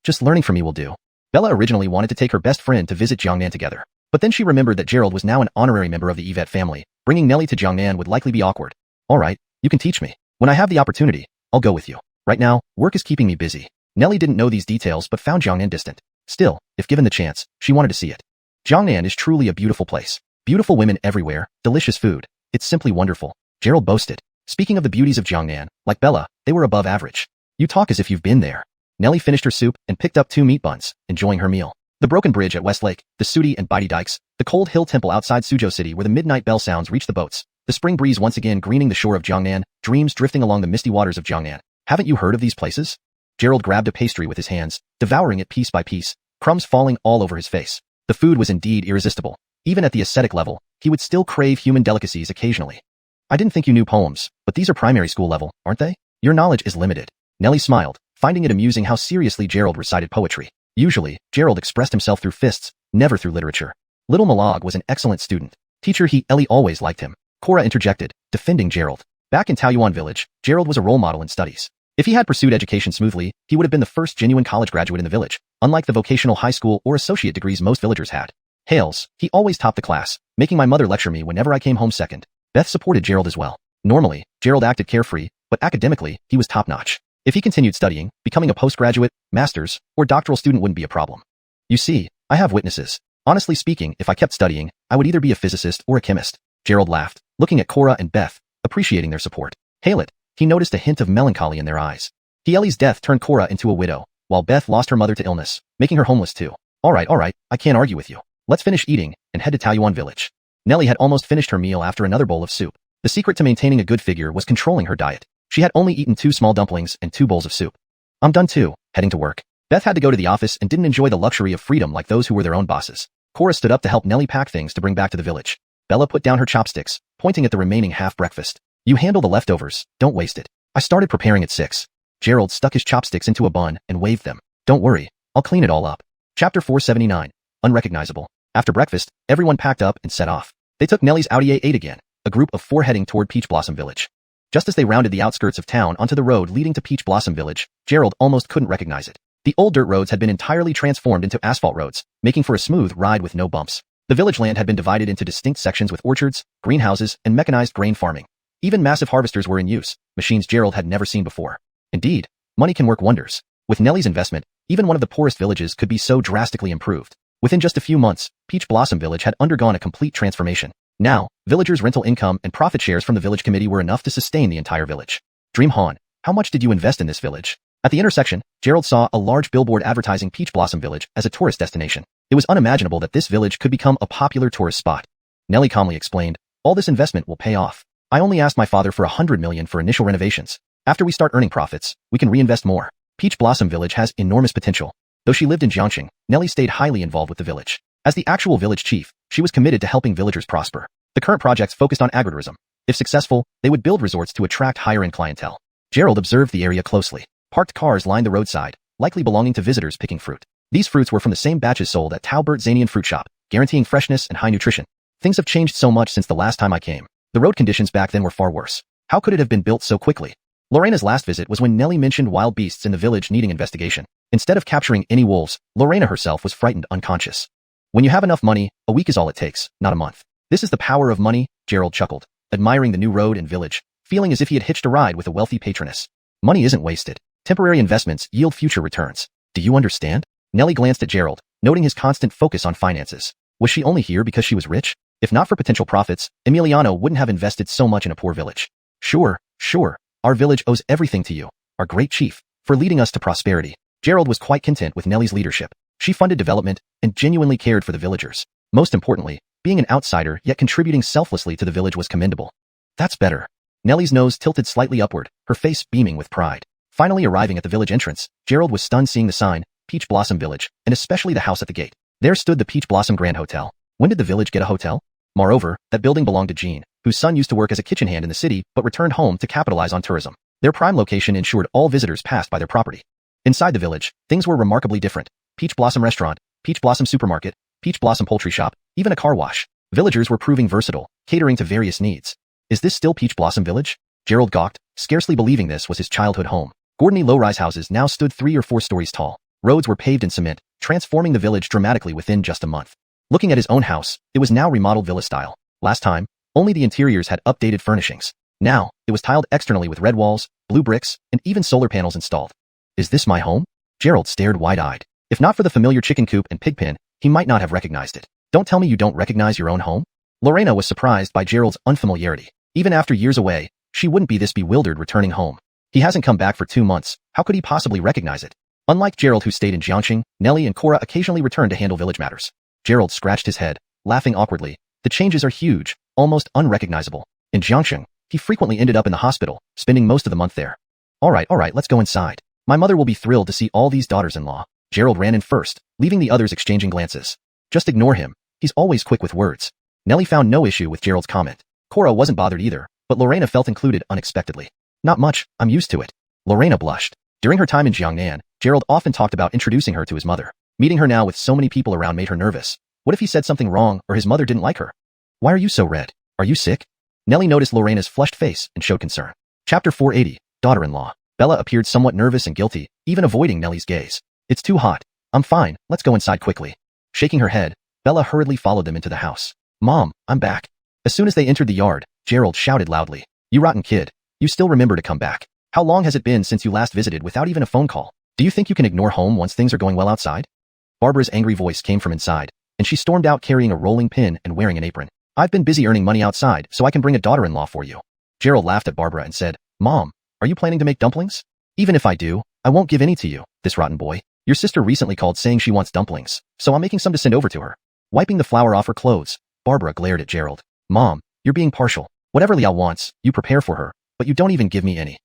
just learning from me will do. Bella originally wanted to take her best friend to visit Jiangnan together. But then she remembered that Gerald was now an honorary member of the Yvette family. Bringing Nellie to Jiangnan would likely be awkward. Alright, you can teach me. When I have the opportunity, I'll go with you. Right now, work is keeping me busy. Nellie didn't know these details but found Jiangnan distant. Still, if given the chance, she wanted to see it. Jiangnan is truly a beautiful place. Beautiful women everywhere, delicious food. It's simply wonderful, Gerald boasted. Speaking of the beauties of Jiangnan, like Bella, they were above average. You talk as if you've been there. Nellie finished her soup and picked up 2 meat buns, enjoying her meal. The broken bridge at Westlake, the Sooty and Bitey dikes, the cold hill temple outside Suzhou City where the midnight bell sounds reach the boats, the spring breeze once again greening the shore of Jiangnan, dreams drifting along the misty waters of Jiangnan. Haven't you heard of these places? Gerald grabbed a pastry with his hands, devouring it piece by piece, crumbs falling all over his face. The food was indeed irresistible. Even at the ascetic level, he would still crave human delicacies occasionally. I didn't think you knew poems, but these are primary school level, aren't they? Your knowledge is limited. Nellie smiled, finding it amusing how seriously Gerald recited poetry. Usually, Gerald expressed himself through fists, never through literature. Little Malag was an excellent student. Teacher Ellie always liked him. Cora interjected, defending Gerald. Back in Taoyuan village, Gerald was a role model in studies. If he had pursued education smoothly, he would have been the first genuine college graduate in the village, unlike the vocational high school or associate degrees most villagers had. Hails, he always topped the class, making my mother lecture me whenever I came home second. Beth supported Gerald as well. Normally, Gerald acted carefree, but academically, he was top-notch. If he continued studying, becoming a postgraduate, master's, or doctoral student wouldn't be a problem. You see, I have witnesses. Honestly speaking, if I kept studying, I would either be a physicist or a chemist. Gerald laughed, looking at Cora and Beth, appreciating their support. Hail it, he noticed a hint of melancholy in their eyes. Ellie's death turned Cora into a widow, while Beth lost her mother to illness, making her homeless too. Alright, I can't argue with you. Let's finish eating, and head to Taoyuan village. Nellie had almost finished her meal after another bowl of soup. The secret to maintaining a good figure was controlling her diet. She had only eaten 2 small dumplings and 2 bowls of soup. I'm done too, heading to work. Beth had to go to the office and didn't enjoy the luxury of freedom like those who were their own bosses. Cora stood up to help Nellie pack things to bring back to the village. Bella put down her chopsticks, pointing at the remaining half-breakfast. You handle the leftovers, don't waste it. I started preparing at 6. Gerald stuck his chopsticks into a bun and waved them. Don't worry, I'll clean it all up. Chapter 479. Unrecognizable. After breakfast, everyone packed up and set off. They took Nellie's Audi A8 again, a group of 4 heading toward Peach Blossom Village. Just as they rounded the outskirts of town onto the road leading to Peach Blossom Village, Gerald almost couldn't recognize it. The old dirt roads had been entirely transformed into asphalt roads, making for a smooth ride with no bumps. The village land had been divided into distinct sections with orchards, greenhouses, and mechanized grain farming. Even massive harvesters were in use, machines Gerald had never seen before. Indeed, money can work wonders. With Nellie's investment, even one of the poorest villages could be so drastically improved. Within just a few months, Peach Blossom Village had undergone a complete transformation. Now, villagers' rental income and profit shares from the village committee were enough to sustain the entire village. Xuanhuan, how much did you invest in this village? At the intersection, Gerald saw a large billboard advertising Peach Blossom Village as a tourist destination. It was unimaginable that this village could become a popular tourist spot. Nellie calmly explained, all this investment will pay off. I only asked my father for 100 million for initial renovations. After we start earning profits, we can reinvest more. Peach Blossom Village has enormous potential. Though she lived in Jiangxing, Nellie stayed highly involved with the village. As the actual village chief, she was committed to helping villagers prosper. The current projects focused on agritourism. If successful, they would build resorts to attract higher-end clientele. Gerald observed the area closely. Parked cars lined the roadside, likely belonging to visitors picking fruit. These fruits were from the same batches sold at Taubert Zanian Fruit Shop, guaranteeing freshness and high nutrition. Things have changed so much since the last time I came. The road conditions back then were far worse. How could it have been built so quickly? Lorena's last visit was when Nellie mentioned wild beasts in the village needing investigation. Instead of capturing any wolves, Lorena herself was frightened unconscious. When you have enough money, a week is all it takes, not a month. This is the power of money, Gerald chuckled, admiring the new road and village, feeling as if he had hitched a ride with a wealthy patroness. Money isn't wasted. Temporary investments yield future returns. Do you understand? Nellie glanced at Gerald, noting his constant focus on finances. Was she only here because she was rich? If not for potential profits, Emiliano wouldn't have invested so much in a poor village. Sure. Our village owes everything to you, our great chief, for leading us to prosperity. Gerald was quite content with Nellie's leadership. She funded development and genuinely cared for the villagers. Most importantly, being an outsider yet contributing selflessly to the village was commendable. That's better. Nellie's nose tilted slightly upward, her face beaming with pride. Finally arriving at the village entrance, Gerald was stunned seeing the sign, Peach Blossom Village, and especially the house at the gate. There stood the Peach Blossom Grand Hotel. When did the village get a hotel? Moreover, that building belonged to Jean, whose son used to work as a kitchen hand in the city but returned home to capitalize on tourism. Their prime location ensured all visitors passed by their property. Inside the village, things were remarkably different. Peach Blossom Restaurant, Peach Blossom Supermarket, Peach Blossom Poultry Shop, even a car wash. Villagers were proving versatile, catering to various needs. Is this still Peach Blossom Village? Gerald gawked, scarcely believing this was his childhood home. Gordony low-rise houses now stood 3 or 4 stories tall. Roads were paved in cement, transforming the village dramatically within just a month. Looking at his own house, it was now remodeled villa style. Last time, only the interiors had updated furnishings. Now, it was tiled externally with red walls, blue bricks, and even solar panels installed. Is this my home? Gerald stared wide-eyed. If not for the familiar chicken coop and pig pen, he might not have recognized it. Don't tell me you don't recognize your own home? Lorena was surprised by Gerald's unfamiliarity. Even after years away, she wouldn't be this bewildered returning home. He hasn't come back for 2 months. How could he possibly recognize it? Unlike Gerald, who stayed in Jiangxing, Nellie and Cora occasionally returned to handle village matters. Gerald scratched his head, laughing awkwardly. The changes are huge, almost unrecognizable. In Jiangxing, he frequently ended up in the hospital, spending most of the month there. All right, let's go inside. My mother will be thrilled to see all these daughters-in-law. Gerald ran in first, leaving the others exchanging glances. Just ignore him. He's always quick with words. Nellie found no issue with Gerald's comment. Cora wasn't bothered either, but Lorena felt included unexpectedly. Not much, I'm used to it. Lorena blushed. During her time in Jiangnan, Gerald often talked about introducing her to his mother. Meeting her now with so many people around made her nervous. What if he said something wrong or his mother didn't like her? Why are you so red? Are you sick? Nellie noticed Lorena's flushed face and showed concern. Chapter 480, Daughter-in-Law. Bella appeared somewhat nervous and guilty, even avoiding Nellie's gaze. It's too hot. I'm fine, let's go inside quickly. Shaking her head, Bella hurriedly followed them into the house. Mom, I'm back. As soon as they entered the yard, Gerald shouted loudly. You rotten kid. You still remember to come back. How long has it been since you last visited without even a phone call? Do you think you can ignore home once things are going well outside? Barbara's angry voice came from inside, and she stormed out carrying a rolling pin and wearing an apron. I've been busy earning money outside so I can bring a daughter-in-law for you. Gerald laughed at Barbara and said, Mom, are you planning to make dumplings? Even if I do, I won't give any to you, this rotten boy. Your sister recently called saying she wants dumplings, so I'm making some to send over to her. Wiping the flour off her clothes, Barbara glared at Gerald. Mom, you're being partial. Whatever Liao wants, you prepare for her, but you don't even give me any.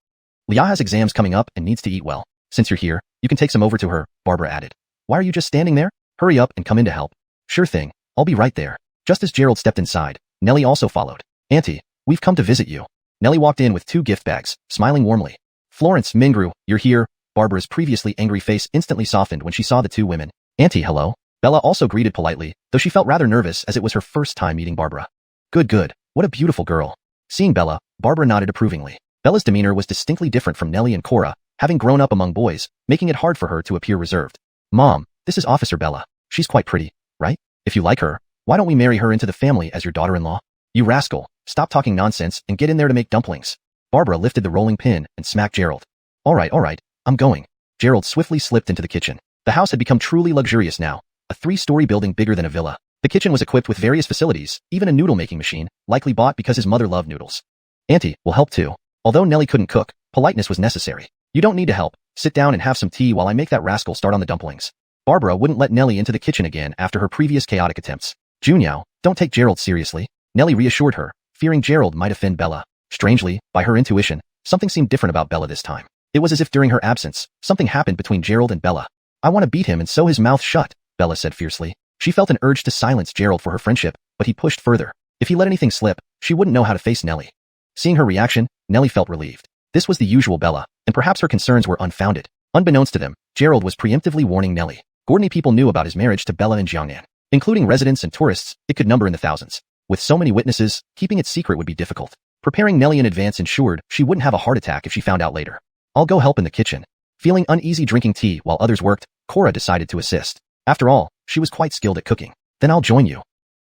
Liao has exams coming up and needs to eat well. Since you're here, you can take some over to her, Barbara added. Why are you just standing there? Hurry up and come in to help. Sure thing, I'll be right there. Just as Gerald stepped inside, Nellie also followed. Auntie, we've come to visit you. Nellie walked in with 2 gift bags, smiling warmly. Florence, Mingru, you're here. Barbara's previously angry face instantly softened when she saw the 2 women. Auntie, hello. Bella also greeted politely, though she felt rather nervous as it was her first time meeting Barbara. Good. What a beautiful girl. Seeing Bella, Barbara nodded approvingly. Bella's demeanor was distinctly different from Nellie and Cora, having grown up among boys, making it hard for her to appear reserved. Mom, this is Officer Bella. She's quite pretty, right? If you like her, why don't we marry her into the family as your daughter-in-law? You rascal, stop talking nonsense and get in there to make dumplings. Barbara lifted the rolling pin and smacked Gerald. All right, I'm going. Gerald swiftly slipped into the kitchen. The house had become truly luxurious now, a 3-story building bigger than a villa. The kitchen was equipped with various facilities, even a noodle-making machine, likely bought because his mother loved noodles. Auntie will help too. Although Nellie couldn't cook, politeness was necessary. You don't need to help. Sit down and have some tea while I make that rascal start on the dumplings. Barbara wouldn't let Nellie into the kitchen again after her previous chaotic attempts. Junyao, don't take Gerald seriously. Nellie reassured her, fearing Gerald might offend Bella. Strangely, by her intuition, something seemed different about Bella this time. It was as if during her absence, something happened between Gerald and Bella. I want to beat him and sew his mouth shut, Bella said fiercely. She felt an urge to silence Gerald for her friendship, but he pushed further. If he let anything slip, she wouldn't know how to face Nellie. Seeing her reaction, Nellie felt relieved. This was the usual Bella, and perhaps her concerns were unfounded. Unbeknownst to them, Gerald was preemptively warning Nellie. Gordony people knew about his marriage to Bella in Jiangnan. Including residents and tourists, it could number in the thousands. With so many witnesses, keeping it secret would be difficult. Preparing Nellie in advance ensured she wouldn't have a heart attack if she found out later. I'll go help in the kitchen. Feeling uneasy drinking tea while others worked, Cora decided to assist. After all, she was quite skilled at cooking. Then I'll join you.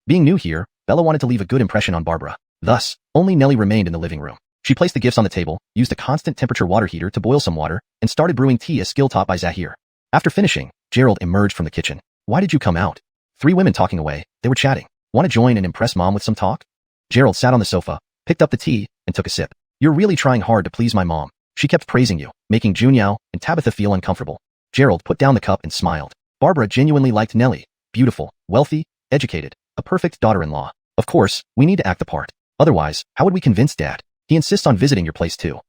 Being new here, Bella wanted to leave a good impression on Barbara. Thus, only Nellie remained in the living room. She placed the gifts on the table, used a constant temperature water heater to boil some water, and started brewing tea as skill taught by Zahir. After finishing, Gerald emerged from the kitchen. Why did you come out? 3 women talking away, they were chatting. Want to join and impress Mom with some talk? Gerald sat on the sofa, picked up the tea, and took a sip. You're really trying hard to please my mom. She kept praising you, making Junyao and Tabitha feel uncomfortable. Gerald put down the cup and smiled. Barbara genuinely liked Nellie. Beautiful, wealthy, educated, a perfect daughter-in-law. Of course, we need to act the part. Otherwise, how would we convince Dad? He insists on visiting your place too.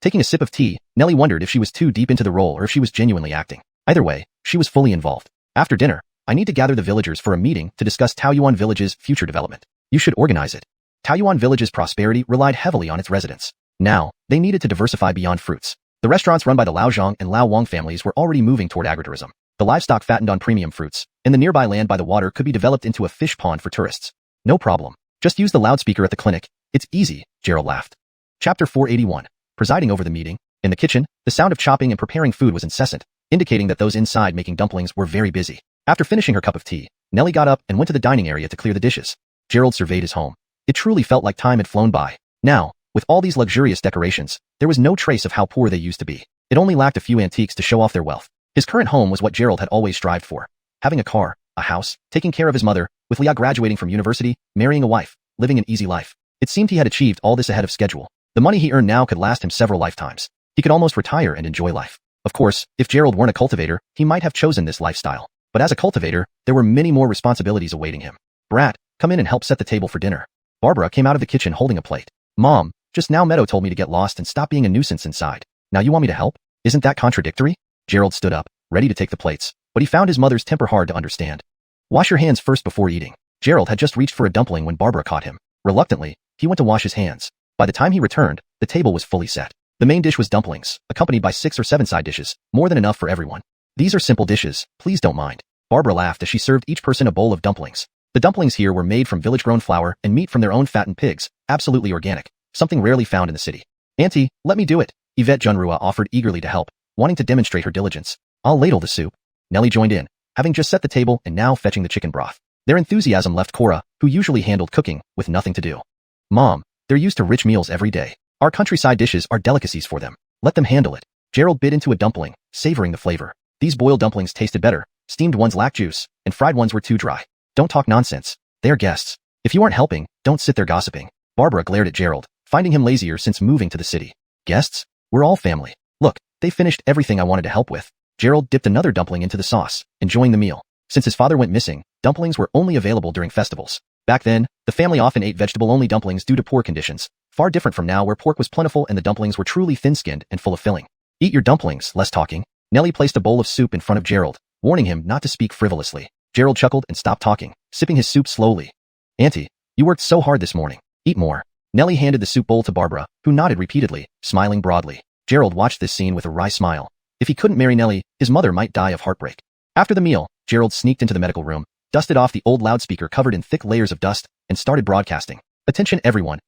Taking a sip of tea, Nellie wondered if she was too deep into the role or if she was genuinely acting. Either way, she was fully involved. After dinner, I need to gather the villagers for a meeting to discuss Taoyuan Village's future development. You should organize it. Taoyuan Village's prosperity relied heavily on its residents. Now, they needed to diversify beyond fruits. The restaurants run by the Lao Zhang and Lao Wang families were already moving toward agritourism. The livestock fattened on premium fruits, and the nearby land by the water could be developed into a fish pond for tourists. No problem. Just use the loudspeaker at the clinic. It's easy, Gerald laughed. Chapter 481. Presiding over the meeting. In the kitchen, the sound of chopping and preparing food was incessant, indicating that those inside making dumplings were very busy. After finishing her cup of tea, Nellie got up and went to the dining area to clear the dishes. Gerald surveyed his home. It truly felt like time had flown by. Now, With all these luxurious decorations, there was no trace of how poor they used to be. It only lacked a few antiques to show off their wealth. His current home was what Gerald had always strived for. Having a car, a house, taking care of his mother, with Leah graduating from university, marrying a wife, living an easy life. It seemed he had achieved all this ahead of schedule. The money he earned now could last him several lifetimes. He could almost retire and enjoy life. Of course, if Gerald weren't a cultivator, he might have chosen this lifestyle. But as a cultivator, there were many more responsibilities awaiting him. Brat, come in and help set the table for dinner. Barbara came out of the kitchen holding a plate. Mom, just now Meadow told me to get lost and stop being a nuisance inside. Now you want me to help? Isn't that contradictory? Gerald stood up, ready to take the plates, but he found his mother's temper hard to understand. Wash your hands first before eating. Gerald had just reached for a dumpling when Barbara caught him. Reluctantly, he went to wash his hands. By the time he returned, the table was fully set. The main dish was dumplings, accompanied by 6 or 7 side dishes, more than enough for everyone. These are simple dishes, please don't mind. Barbara laughed as she served each person a bowl of dumplings. The dumplings here were made from village-grown flour and meat from their own fattened pigs, absolutely organic, something rarely found in the city. Auntie, let me do it, Yvette Junrua offered eagerly to help, wanting to demonstrate her diligence. I'll ladle the soup. Nellie joined in, having just set the table and now fetching the chicken broth. Their enthusiasm left Cora, who usually handled cooking, with nothing to do. Mom, they're used to rich meals every day. Our countryside dishes are delicacies for them. Let them handle it. Gerald bit into a dumpling, savoring the flavor. These boiled dumplings tasted better, steamed ones lacked juice, and fried ones were too dry. Don't talk nonsense. They're guests. If you aren't helping, don't sit there gossiping. Barbara glared at Gerald, finding him lazier since moving to the city. Guests? We're all family. Look, they finished everything I wanted to help with. Gerald dipped another dumpling into the sauce, enjoying the meal. Since his father went missing, dumplings were only available during festivals. Back then, the family often ate vegetable-only dumplings due to poor conditions, far different from now where pork was plentiful and the dumplings were truly thin-skinned and full of filling. Eat your dumplings, less talking. Nellie placed a bowl of soup in front of Gerald, warning him not to speak frivolously. Gerald chuckled and stopped talking, sipping his soup slowly. Auntie, you worked so hard this morning. Eat more. Nellie handed the soup bowl to Barbara, who nodded repeatedly, smiling broadly. Gerald watched this scene with a wry smile. If he couldn't marry Nellie, his mother might die of heartbreak. After the meal, Gerald sneaked into the medical room, dusted off the old loudspeaker covered in thick layers of dust, and started broadcasting. Attention everyone,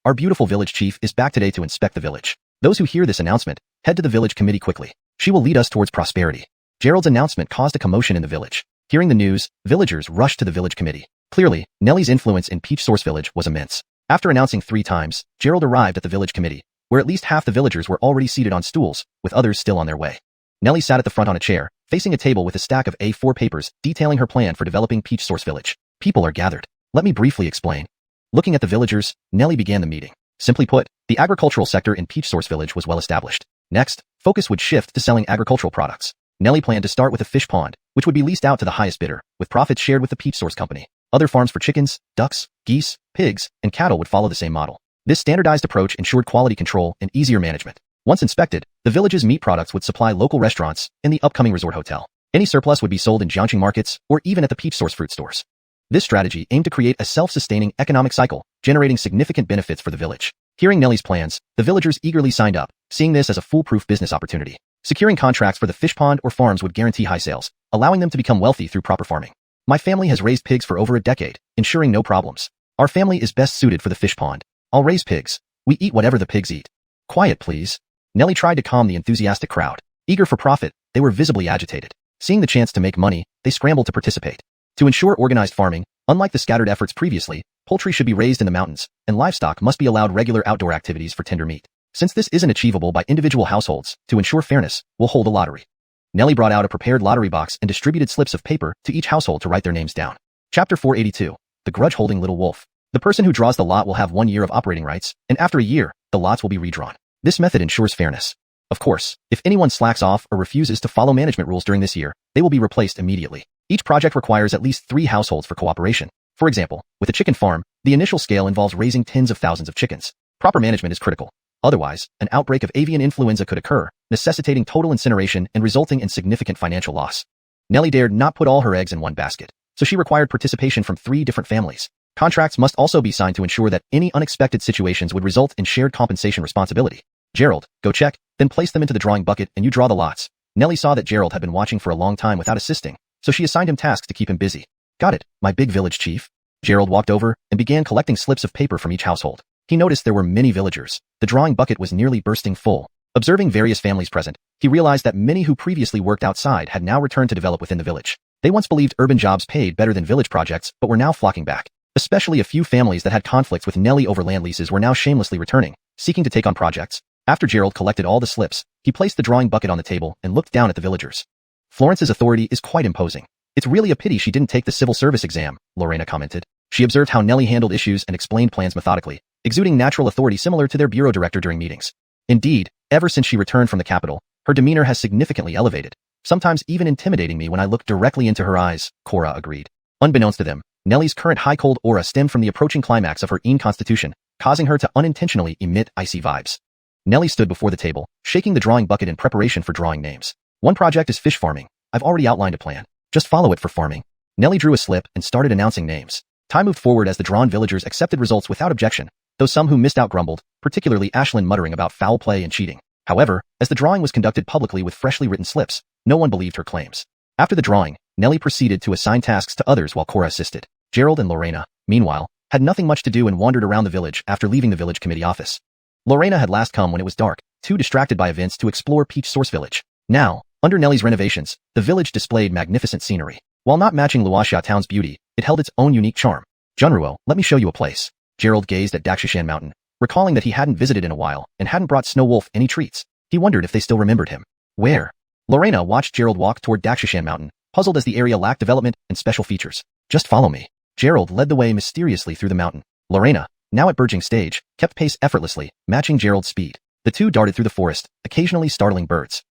our beautiful village chief is back today to inspect the village. Those who hear this announcement, head to the village committee quickly. She will lead us towards prosperity. Gerald's announcement caused a commotion in the village. Hearing the news, villagers rushed to the village committee. Clearly, Nellie's influence in Peach Source Village was immense. After announcing 3 times, Gerald arrived at the village committee, where at least half the villagers were already seated on stools, with others still on their way. Nellie sat at the front on a chair, facing a table with a stack of A4 papers detailing her plan for developing Peach Source Village. People are gathered. Let me briefly explain. Looking at the villagers, Nellie began the meeting. Simply put, the agricultural sector in Peach Source Village was well established. Next, focus would shift to selling agricultural products. Nellie planned to start with a fish pond, which would be leased out to the highest bidder, with profits shared with the Peach Source Company. Other farms for chickens, ducks, geese, pigs, and cattle would follow the same model. This standardized approach ensured quality control and easier management. Once inspected, the village's meat products would supply local restaurants and the upcoming resort hotel. Any surplus would be sold in Jiangqing markets or even at the Peach Source fruit stores. This strategy aimed to create a self-sustaining economic cycle, generating significant benefits for the village. Hearing Nellie's plans, the villagers eagerly signed up, seeing this as a foolproof business opportunity. Securing contracts for the fish pond or farms would guarantee high sales, allowing them to become wealthy through proper farming. My family has raised pigs for over a decade, ensuring no problems. Our family is best suited for the fish pond. I'll raise pigs. We eat whatever the pigs eat. Quiet, please. Nellie tried to calm the enthusiastic crowd. Eager for profit, they were visibly agitated. Seeing the chance to make money, they scrambled to participate. To ensure organized farming, unlike the scattered efforts previously, poultry should be raised in the mountains, and livestock must be allowed regular outdoor activities for tender meat. Since this isn't achievable by individual households, to ensure fairness, we'll hold a lottery. Nellie brought out a prepared lottery box and distributed slips of paper to each household to write their names down. Chapter 482. The Grudge-Holding Little Wolf. The person who draws the lot will have 1 year of operating rights, and after a year, the lots will be redrawn. This method ensures fairness. Of course, if anyone slacks off or refuses to follow management rules during this year, they will be replaced immediately. Each project requires at least 3 households for cooperation. For example, with a chicken farm, the initial scale involves raising tens of thousands of chickens. Proper management is critical. Otherwise, an outbreak of avian influenza could occur, necessitating total incineration and resulting in significant financial loss. Nellie dared not put all her eggs in one basket, so she required participation from 3 different families. Contracts must also be signed to ensure that any unexpected situations would result in shared compensation responsibility. Gerald, go check, then place them into the drawing bucket and you draw the lots. Nellie saw that Gerald had been watching for a long time without assisting, so she assigned him tasks to keep him busy. Got it, my big village chief. Gerald walked over and began collecting slips of paper from each household. He noticed there were many villagers. The drawing bucket was nearly bursting full. Observing various families present, he realized that many who previously worked outside had now returned to develop within the village. They once believed urban jobs paid better than village projects, but were now flocking back. Especially a few families that had conflicts with Nelly over land leases were now shamelessly returning, seeking to take on projects. After Gerald collected all the slips, he placed the drawing bucket on the table and looked down at the villagers. Florence's authority is quite imposing. It's really a pity she didn't take the civil service exam, Lorena commented. She observed how Nelly handled issues and explained plans methodically, exuding natural authority similar to their bureau director during meetings. Indeed, ever since she returned from the capital, her demeanor has significantly elevated, sometimes even intimidating me when I look directly into her eyes, Cora agreed. Unbeknownst to them, Nelly's current high-cold aura stemmed from the approaching climax of her constitution, causing her to unintentionally emit icy vibes. Nelly stood before the table, shaking the drawing bucket in preparation for drawing names. One project is fish farming. I've already outlined a plan. Just follow it for farming. Nelly drew a slip and started announcing names. Time moved forward as the drawn villagers accepted results without objection, though some who missed out grumbled, particularly Ashlyn muttering about foul play and cheating. However, as the drawing was conducted publicly with freshly written slips, no one believed her claims. After the drawing, Nelly proceeded to assign tasks to others while Cora assisted. Gerald and Lorena, meanwhile, had nothing much to do and wandered around the village after leaving the village committee office. Lorena had last come when it was dark, too distracted by events to explore Peach Source Village. Now, under Nelly's renovations, the village displayed magnificent scenery. While not matching Luoxia Town's beauty, it held its own unique charm. Junruo, let me show you a place. Gerald gazed at Daxishan Mountain, recalling that he hadn't visited in a while and hadn't brought Snow Wolf any treats. He wondered if they still remembered him. Where? Lorena watched Gerald walk toward Daxishan Mountain, puzzled as the area lacked development and special features. Just follow me. Gerald led the way mysteriously through the mountain. Lorena, now at Burgeing stage, kept pace effortlessly, matching Gerald's speed. The two darted through the forest, occasionally startling birds.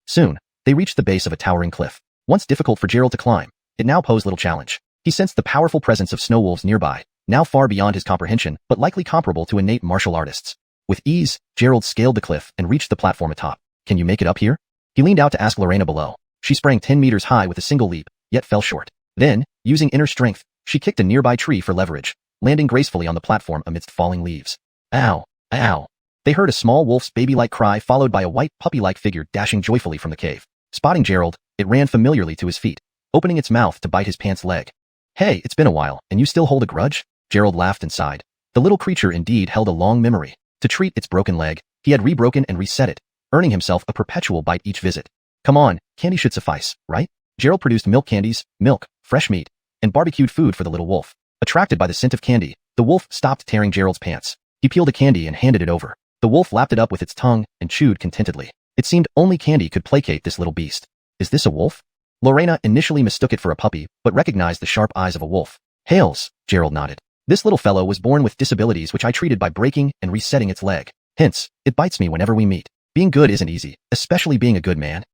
Soon, they reached the base of a towering cliff. Once difficult for Gerald to climb, it now posed little challenge. He sensed the powerful presence of snow wolves nearby, now far beyond his comprehension, but likely comparable to innate martial artists. With ease, Gerald scaled the cliff and reached the platform atop. Can you make it up here? He leaned out to ask Lorena below. She sprang 10 meters high with a single leap, yet fell short. Then, using inner strength, she kicked a nearby tree for leverage, landing gracefully on the platform amidst falling leaves. Ow! Ow! They heard a small wolf's baby-like cry followed by a white puppy-like figure dashing joyfully from the cave. Spotting Gerald, it ran familiarly to his feet, opening its mouth to bite his pants leg. Hey, it's been a while, and you still hold a grudge? Gerald laughed and sighed. The little creature indeed held a long memory. To treat its broken leg, he had rebroken and reset it, earning himself a perpetual bite each visit. Come on, candy should suffice, right? Gerald produced milk candies, milk, fresh meat, and barbecued food for the little wolf. Attracted by the scent of candy, the wolf stopped tearing Gerald's pants. He peeled a candy and handed it over. The wolf lapped it up with its tongue and chewed contentedly. It seemed only candy could placate this little beast. Is this a wolf? Lorena initially mistook it for a puppy, but recognized the sharp eyes of a wolf. Hails, Gerald nodded. This little fellow was born with disabilities which I treated by breaking and resetting its leg. Hence, it bites me whenever we meet. Being good isn't easy, especially being a good man.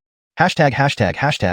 Hashtag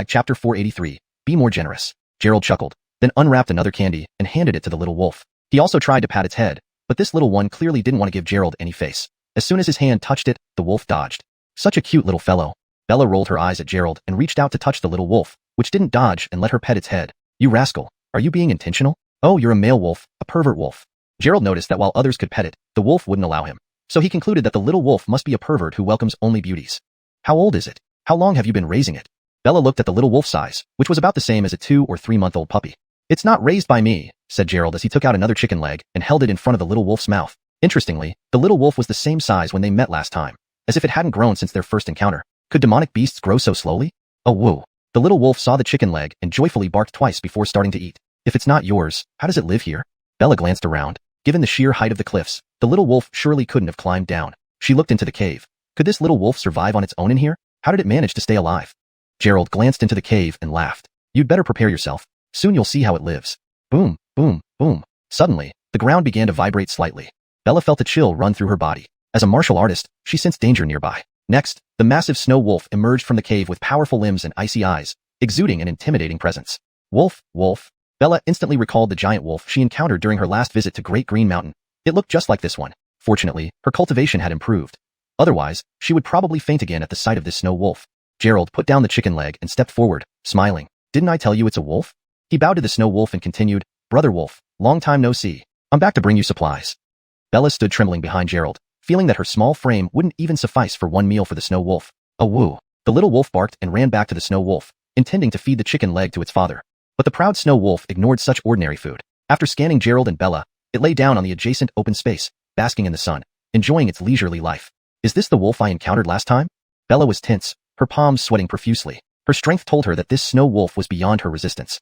chapter 483, be more generous. Gerald chuckled, then unwrapped another candy and handed it to the little wolf. He also tried to pat its head, but this little one clearly didn't want to give Gerald any face. As soon as his hand touched it, the wolf dodged. Such a cute little fellow. Bella rolled her eyes at Gerald and reached out to touch the little wolf, which didn't dodge and let her pet its head. You rascal, are you being intentional? Oh, you're a male wolf, a pervert wolf. Gerald noticed that while others could pet it, the wolf wouldn't allow him. So he concluded that the little wolf must be a pervert who welcomes only beauties. How old is it? How long have you been raising it? Bella looked at the little wolf size, which was about the same as a 2 or 3 month old puppy. It's not raised by me, said Gerald as he took out another chicken leg and held it in front of the little wolf's mouth. Interestingly, the little wolf was the same size when they met last time, as if it hadn't grown since their first encounter. Could demonic beasts grow so slowly? Oh woo. The little wolf saw the chicken leg and joyfully barked twice before starting to eat. If it's not yours, how does it live here? Bella glanced around. Given the sheer height of the cliffs, the little wolf surely couldn't have climbed down. She looked into the cave. Could this little wolf survive on its own in here? How did it manage to stay alive? Gerald glanced into the cave and laughed. You'd better prepare yourself. Soon you'll see how it lives. Boom, boom, boom. Suddenly, the ground began to vibrate slightly. Bella felt a chill run through her body. As a martial artist, she sensed danger nearby. Next, the massive snow wolf emerged from the cave with powerful limbs and icy eyes, exuding an intimidating presence. Wolf, wolf. Bella instantly recalled the giant wolf she encountered during her last visit to Great Green Mountain. It looked just like this one. Fortunately, her cultivation had improved. Otherwise, she would probably faint again at the sight of this snow wolf. Gerald put down the chicken leg and stepped forward, smiling. Didn't I tell you it's a wolf? He bowed to the snow wolf and continued, Brother Wolf, long time no see. I'm back to bring you supplies. Bella stood trembling behind Gerald, feeling that her small frame wouldn't even suffice for one meal for the snow wolf. Oh woo. The little wolf barked and ran back to the snow wolf, intending to feed the chicken leg to its father. But the proud snow wolf ignored such ordinary food. After scanning Gerald and Bella, it lay down on the adjacent open space, basking in the sun, enjoying its leisurely life. Is this the wolf I encountered last time? Bella was tense, her palms sweating profusely. Her strength told her that this snow wolf was beyond her resistance.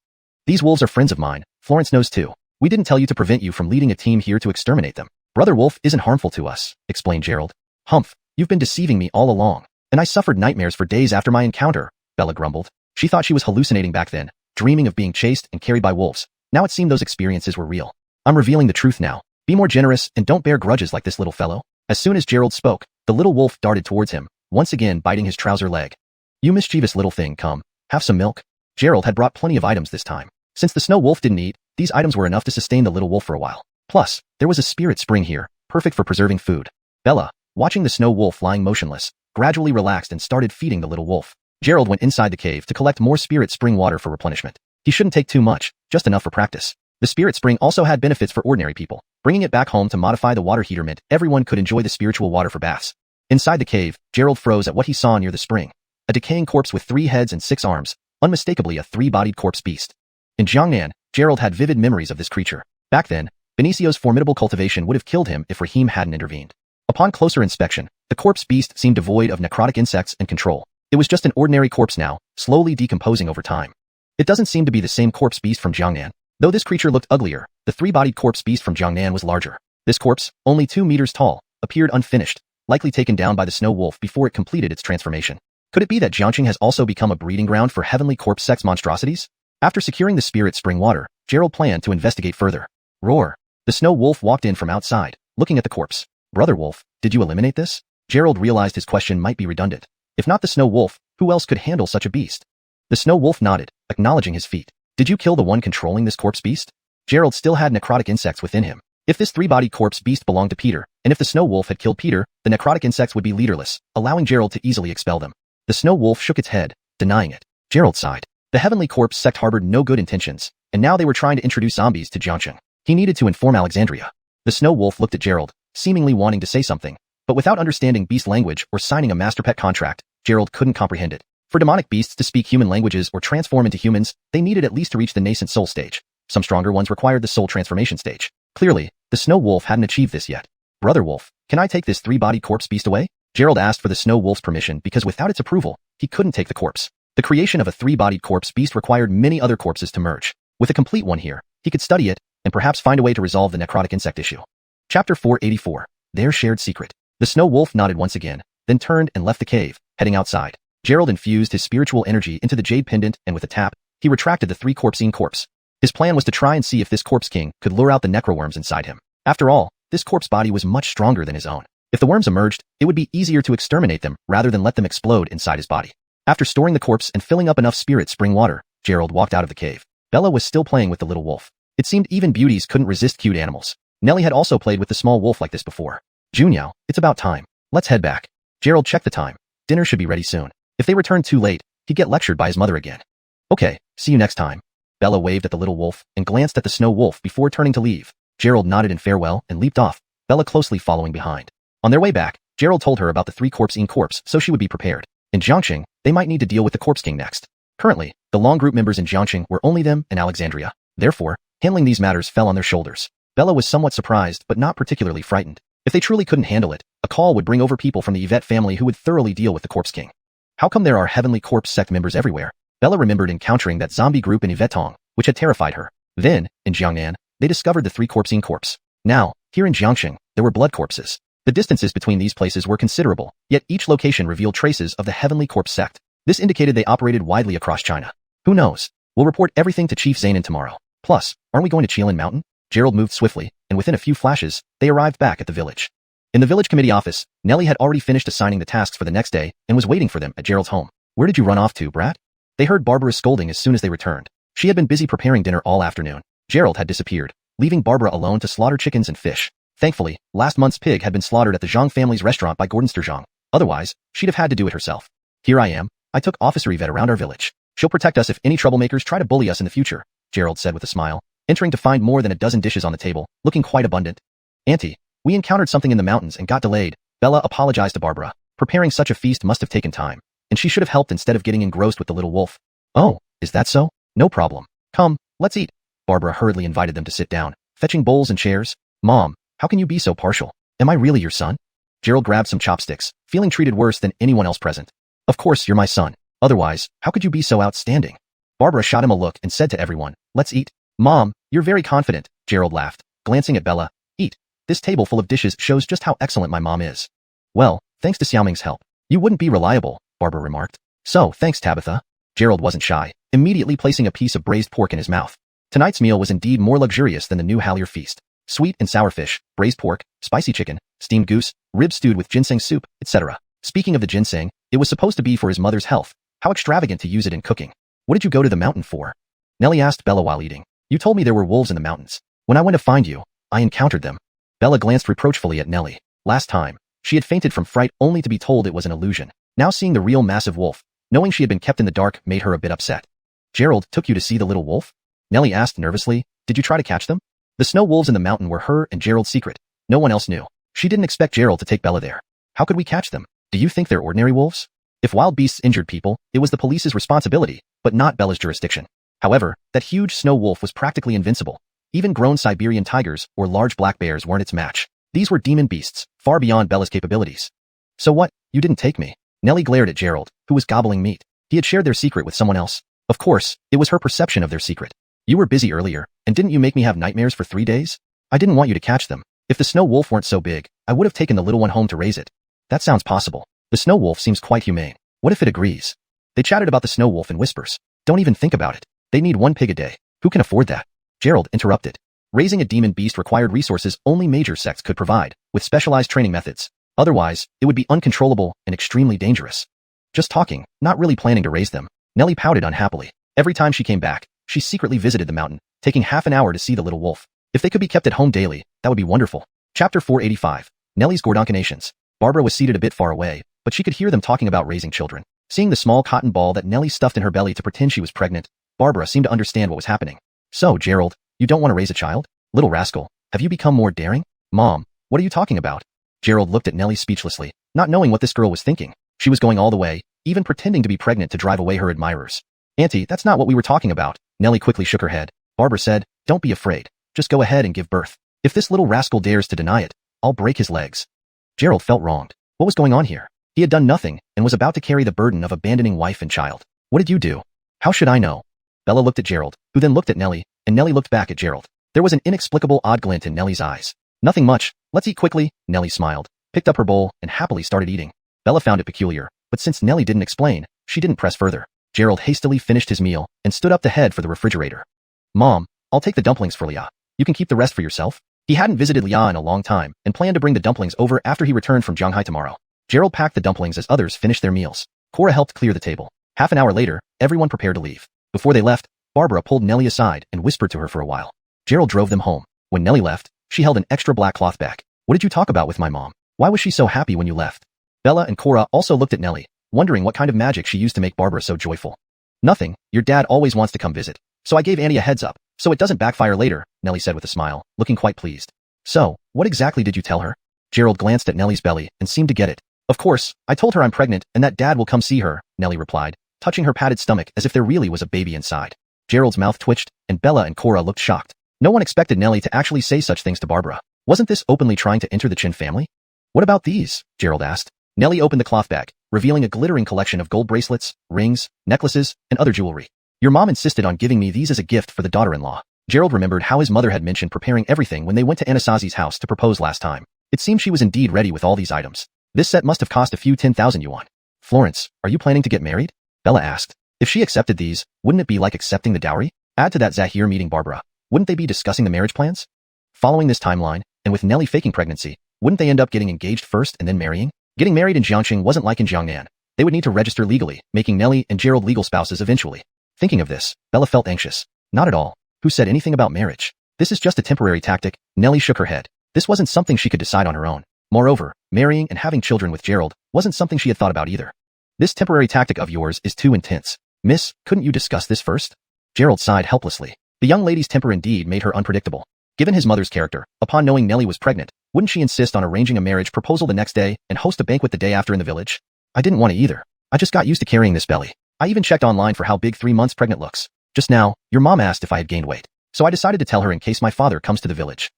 These wolves are friends of mine, Florence knows too. We didn't tell you to prevent you from leading a team here to exterminate them. Brother Wolf isn't harmful to us, explained Gerald. Humph, you've been deceiving me all along. And I suffered nightmares for days after my encounter, Bella grumbled. She thought she was hallucinating back then, dreaming of being chased and carried by wolves. Now it seemed those experiences were real. I'm revealing the truth now. Be more generous and don't bear grudges like this little fellow. As soon as Gerald spoke, the little wolf darted towards him, once again biting his trouser leg. You mischievous little thing, come, have some milk. Gerald had brought plenty of items this time. Since the snow wolf didn't eat, these items were enough to sustain the little wolf for a while. Plus, there was a spirit spring here, perfect for preserving food. Bella, watching the snow wolf lying motionless, gradually relaxed and started feeding the little wolf. Gerald went inside the cave to collect more spirit spring water for replenishment. He shouldn't take too much, just enough for practice. The spirit spring also had benefits for ordinary people. Bringing it back home to modify the water heater meant everyone could enjoy the spiritual water for baths. Inside the cave, Gerald froze at what he saw near the spring. A decaying corpse with 3 heads and 6 arms, unmistakably a 3-bodied corpse beast. In Xiangnan, Gerald had vivid memories of this creature. Back then, Benicio's formidable cultivation would have killed him if Raheem hadn't intervened. Upon closer inspection, the corpse beast seemed devoid of necrotic insects and control. It was just an ordinary corpse now, slowly decomposing over time. It doesn't seem to be the same corpse beast from Xiangnan. Though this creature looked uglier, the 3-bodied corpse beast from Xiangnan was larger. This corpse, only 2 meters tall, appeared unfinished, likely taken down by the snow wolf before it completed its transformation. Could it be that Jiangqing has also become a breeding ground for heavenly corpse sex monstrosities? After securing the spirit spring water, Gerald planned to investigate further. Roar! The snow wolf walked in from outside, looking at the corpse. Brother Wolf, did you eliminate this? Gerald realized his question might be redundant. If not the snow wolf, who else could handle such a beast? The snow wolf nodded, acknowledging his feat. Did you kill the one controlling this corpse beast? Gerald still had necrotic insects within him. If this 3-bodied corpse beast belonged to Peter, and if the snow wolf had killed Peter, the necrotic insects would be leaderless, allowing Gerald to easily expel them. The snow wolf shook its head, denying it. Gerald sighed. The heavenly corpse sect harbored no good intentions, and now they were trying to introduce zombies to Jiangqing. He needed to inform Alexandria. The snow wolf looked at Gerald, seemingly wanting to say something, but without understanding beast language or signing a master pet contract, Gerald couldn't comprehend it. For demonic beasts to speak human languages or transform into humans, they needed at least to reach the nascent soul stage. Some stronger ones required the soul transformation stage. Clearly, the snow wolf hadn't achieved this yet. Brother Wolf, can I take this 3-bodied corpse beast away? Gerald asked for the snow wolf's permission because without its approval, he couldn't take the corpse. The creation of a 3-bodied corpse beast required many other corpses to merge. With a complete one here, he could study it and perhaps find a way to resolve the necrotic insect issue. Chapter 484. Their shared secret. The snow wolf nodded once again, then turned and left the cave, heading outside. Gerald infused his spiritual energy into the jade pendant and with a tap, he retracted the 3-corpsine corpse. His plan was to try and see if this corpse king could lure out the necroworms inside him. After all, this corpse body was much stronger than his own. If the worms emerged, it would be easier to exterminate them rather than let them explode inside his body. After storing the corpse and filling up enough spirit spring water, Gerald walked out of the cave. Bella was still playing with the little wolf. It seemed even beauties couldn't resist cute animals. Nellie had also played with the small wolf like this before. Junyao, it's about time. Let's head back. Gerald checked the time. Dinner should be ready soon. If they returned too late, he'd get lectured by his mother again. Okay, see you next time. Bella waved at the little wolf and glanced at the snow wolf before turning to leave. Gerald nodded in farewell and leaped off, Bella closely following behind. On their way back, Gerald told her about the 3-corpsine corpse so she would be prepared. In Jiangqing, they might need to deal with the corpse king next. Currently, the long group members in Jiangqing were only them and Alexandria. Therefore, handling these matters fell on their shoulders. Bella was somewhat surprised but not particularly frightened. If they truly couldn't handle it, a call would bring over people from the Yvette family who would thoroughly deal with the corpse king. How come there are heavenly corpse sect members everywhere? Bella remembered encountering that zombie group in Yvetong, which had terrified her. Then, in Jiangnan, they discovered the 3-corpsine corpse. Now, here in Jiangqing, there were blood corpses. The distances between these places were considerable, yet each location revealed traces of the heavenly corpse sect. This indicated they operated widely across China. Who knows? We'll report everything to Chief Zainin tomorrow. Plus, aren't we going to Qilin Mountain? Gerald moved swiftly, and within a few flashes, they arrived back at the village. In the village committee office, Nellie had already finished assigning the tasks for the next day and was waiting for them at Gerald's home. Where did you run off to, brat? They heard Barbara scolding as soon as they returned. She had been busy preparing dinner all afternoon. Gerald had disappeared, leaving Barbara alone to slaughter chickens and fish. Thankfully, last month's pig had been slaughtered at the Zhang family's restaurant by Gordon Sturgeon. Otherwise, she'd have had to do it herself. Here I am. I took Officer Yvette around our village. She'll protect us if any troublemakers try to bully us in the future, Gerald said with a smile, entering to find more than a dozen dishes on the table, looking quite abundant. Auntie, we encountered something in the mountains and got delayed. Bella apologized to Barbara. Preparing such a feast must have taken time, and she should have helped instead of getting engrossed with the little wolf. Oh, is that so? No problem. Come, let's eat. Barbara hurriedly invited them to sit down, fetching bowls and chairs. Mom, how can you be so partial? Am I really your son? Gerald grabbed some chopsticks, feeling treated worse than anyone else present. Of course you're my son. Otherwise, how could you be so outstanding? Barbara shot him a look and said to everyone, let's eat. Mom, you're very confident, Gerald laughed, glancing at Bella. Eat. This table full of dishes shows just how excellent my mom is. Well, thanks to Xiaoming's help. You wouldn't be reliable, Barbara remarked. So, thanks Tabitha. Gerald wasn't shy, immediately placing a piece of braised pork in his mouth. Tonight's meal was indeed more luxurious than the new Hallier feast. Sweet and sour fish, braised pork, spicy chicken, steamed goose, ribs stewed with ginseng soup, etc. Speaking of the ginseng, it was supposed to be for his mother's health. How extravagant to use it in cooking. What did you go to the mountain for? Nellie asked Bella while eating. You told me there were wolves in the mountains. When I went to find you, I encountered them. Bella glanced reproachfully at Nellie. Last time, she had fainted from fright only to be told it was an illusion. Now seeing the real massive wolf, knowing she had been kept in the dark made her a bit upset. Gerald took you to see the little wolf? Nellie asked nervously. Did you try to catch them? The snow wolves in the mountain were her and Gerald's secret. No one else knew. She didn't expect Gerald to take Bella there. How could we catch them? Do you think they're ordinary wolves? If wild beasts injured people, it was the police's responsibility, but not Bella's jurisdiction. However, that huge snow wolf was practically invincible. Even grown Siberian tigers or large black bears weren't its match. These were demon beasts, far beyond Bella's capabilities. So what? You didn't take me? Nellie glared at Gerald, who was gobbling meat. He had shared their secret with someone else. Of course, it was her perception of their secret. You were busy earlier, and didn't you make me have nightmares for 3 days? I didn't want you to catch them. If the snow wolf weren't so big, I would have taken the little one home to raise it. That sounds possible. The snow wolf seems quite humane. What if it agrees? They chatted about the snow wolf in whispers. Don't even think about it. They need 1 pig a day. Who can afford that? Gerald interrupted. Raising a demon beast required resources only major sects could provide, with specialized training methods. Otherwise, it would be uncontrollable and extremely dangerous. Just talking, not really planning to raise them. Nellie pouted unhappily. Every time she came back, she secretly visited the mountain, taking half an hour to see the little wolf. If they could be kept at home daily, that would be wonderful. Chapter 485. Nellie's Gordonkinations. Barbara was seated a bit far away, but she could hear them talking about raising children. Seeing the small cotton ball that Nellie stuffed in her belly to pretend she was pregnant, Barbara seemed to understand what was happening. So, Gerald, you don't want to raise a child? Little rascal, have you become more daring? Mom, what are you talking about? Gerald looked at Nellie speechlessly, not knowing what this girl was thinking. She was going all the way, even pretending to be pregnant to drive away her admirers. Auntie, that's not what we were talking about. Nellie quickly shook her head. Barbara said, don't be afraid. Just go ahead and give birth. If this little rascal dares to deny it, I'll break his legs. Gerald felt wronged. What was going on here? He had done nothing and was about to carry the burden of abandoning wife and child. What did you do? How should I know? Bella looked at Gerald, who then looked at Nellie, and Nellie looked back at Gerald. There was an inexplicable odd glint in Nellie's eyes. Nothing much. Let's eat quickly. Nellie smiled, picked up her bowl, and happily started eating. Bella found it peculiar, but since Nellie didn't explain, she didn't press further. Gerald hastily finished his meal and stood up to head for the refrigerator. Mom, I'll take the dumplings for Lia. You can keep the rest for yourself. He hadn't visited Lia in a long time and planned to bring the dumplings over after he returned from Shanghai tomorrow. Gerald packed the dumplings as others finished their meals. Cora helped clear the table. Half an hour later, everyone prepared to leave. Before they left, Barbara pulled Nellie aside and whispered to her for a while. Gerald drove them home. When Nellie left, she held an extra black cloth bag. What did you talk about with my mom? Why was she so happy when you left? Bella and Cora also looked at Nellie, wondering what kind of magic she used to make Barbara so joyful. Nothing, your dad always wants to come visit. So I gave Annie a heads up, so it doesn't backfire later, Nellie said with a smile, looking quite pleased. So, what exactly did you tell her? Gerald glanced at Nellie's belly and seemed to get it. Of course, I told her I'm pregnant and that dad will come see her, Nellie replied, touching her padded stomach as if there really was a baby inside. Gerald's mouth twitched, and Bella and Cora looked shocked. No one expected Nellie to actually say such things to Barbara. Wasn't this openly trying to enter the Chin family? What about these? Gerald asked. Nellie opened the cloth bag, revealing a glittering collection of gold bracelets, rings, necklaces, and other jewelry. Your mom insisted on giving me these as a gift for the daughter-in-law. Gerald remembered how his mother had mentioned preparing everything when they went to Anasazi's house to propose last time. It seemed she was indeed ready with all these items. This set must have cost a few 10,000 yuan. Florence, are you planning to get married? Bella asked. If she accepted these, wouldn't it be like accepting the dowry? Add to that Zahir meeting Barbara. Wouldn't they be discussing the marriage plans? Following this timeline, and with Nellie faking pregnancy, wouldn't they end up getting engaged first and then marrying? Getting married in Jiangxing wasn't like in Jiangnan. They would need to register legally, making Nellie and Gerald legal spouses eventually. Thinking of this, Bella felt anxious. Not at all. Who said anything about marriage? This is just a temporary tactic. Nellie shook her head. This wasn't something she could decide on her own. Moreover, marrying and having children with Gerald wasn't something she had thought about either. This temporary tactic of yours is too intense. Miss, couldn't you discuss this first? Gerald sighed helplessly. The young lady's temper indeed made her unpredictable. Given his mother's character, upon knowing Nellie was pregnant, wouldn't she insist on arranging a marriage proposal the next day and host a banquet the day after in the village? I didn't want to either. I just got used to carrying this belly. I even checked online for how big 3 months pregnant looks. Just now, your mom asked if I had gained weight. So I decided to tell her in case my father comes to the village.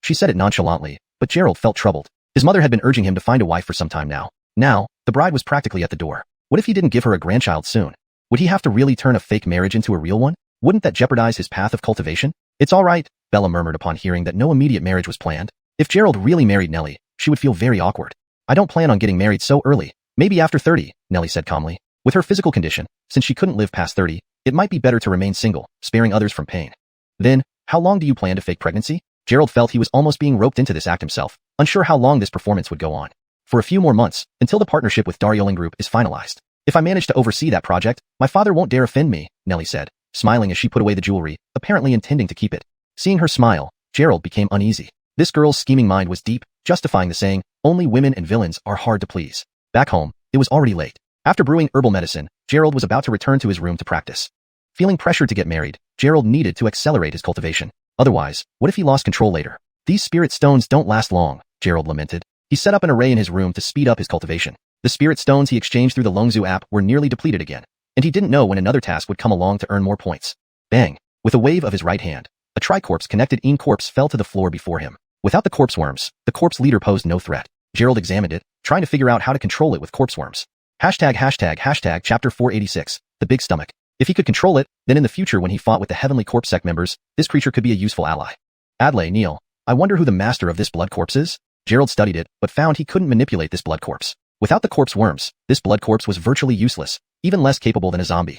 She said it nonchalantly, but Gerald felt troubled. His mother had been urging him to find a wife for some time now. Now, the bride was practically at the door. What if he didn't give her a grandchild soon? Would he have to really turn a fake marriage into a real one? Wouldn't that jeopardize his path of cultivation? It's all right, Bella murmured upon hearing that no immediate marriage was planned. If Gerald really married Nellie, she would feel very awkward. I don't plan on getting married so early. Maybe after 30, Nellie said calmly. With her physical condition, since she couldn't live past 30, it might be better to remain single, sparing others from pain. Then, how long do you plan to fake pregnancy? Gerald felt he was almost being roped into this act himself, unsure how long this performance would go on. For a few more months, until the partnership with Darioling Group is finalized. If I manage to oversee that project, my father won't dare offend me, Nellie said, smiling as she put away the jewelry, apparently intending to keep it. Seeing her smile, Gerald became uneasy. This girl's scheming mind was deep, justifying the saying, only women and villains are hard to please. Back home, it was already late. After brewing herbal medicine, Gerald was about to return to his room to practice. Feeling pressured to get married, Gerald needed to accelerate his cultivation. Otherwise, what if he lost control later? These spirit stones don't last long, Gerald lamented. He set up an array in his room to speed up his cultivation. The spirit stones he exchanged through the Longzhu app were nearly depleted again, and he didn't know when another task would come along to earn more points. Bang! With a wave of his right hand, a tricorpse-connected corpse fell to the floor before him. Without the corpse worms, the corpse leader posed no threat. Gerald examined it, trying to figure out how to control it with corpse worms. ####Chapter 486, The Big Stomach. If he could control it, then in the future when he fought with the Heavenly Corpse sect members, this creature could be a useful ally. Adlai Neal, I wonder who the master of this blood corpse is? Gerald studied it, but found he couldn't manipulate this blood corpse. Without the corpse worms, this blood corpse was virtually useless, even less capable than a zombie.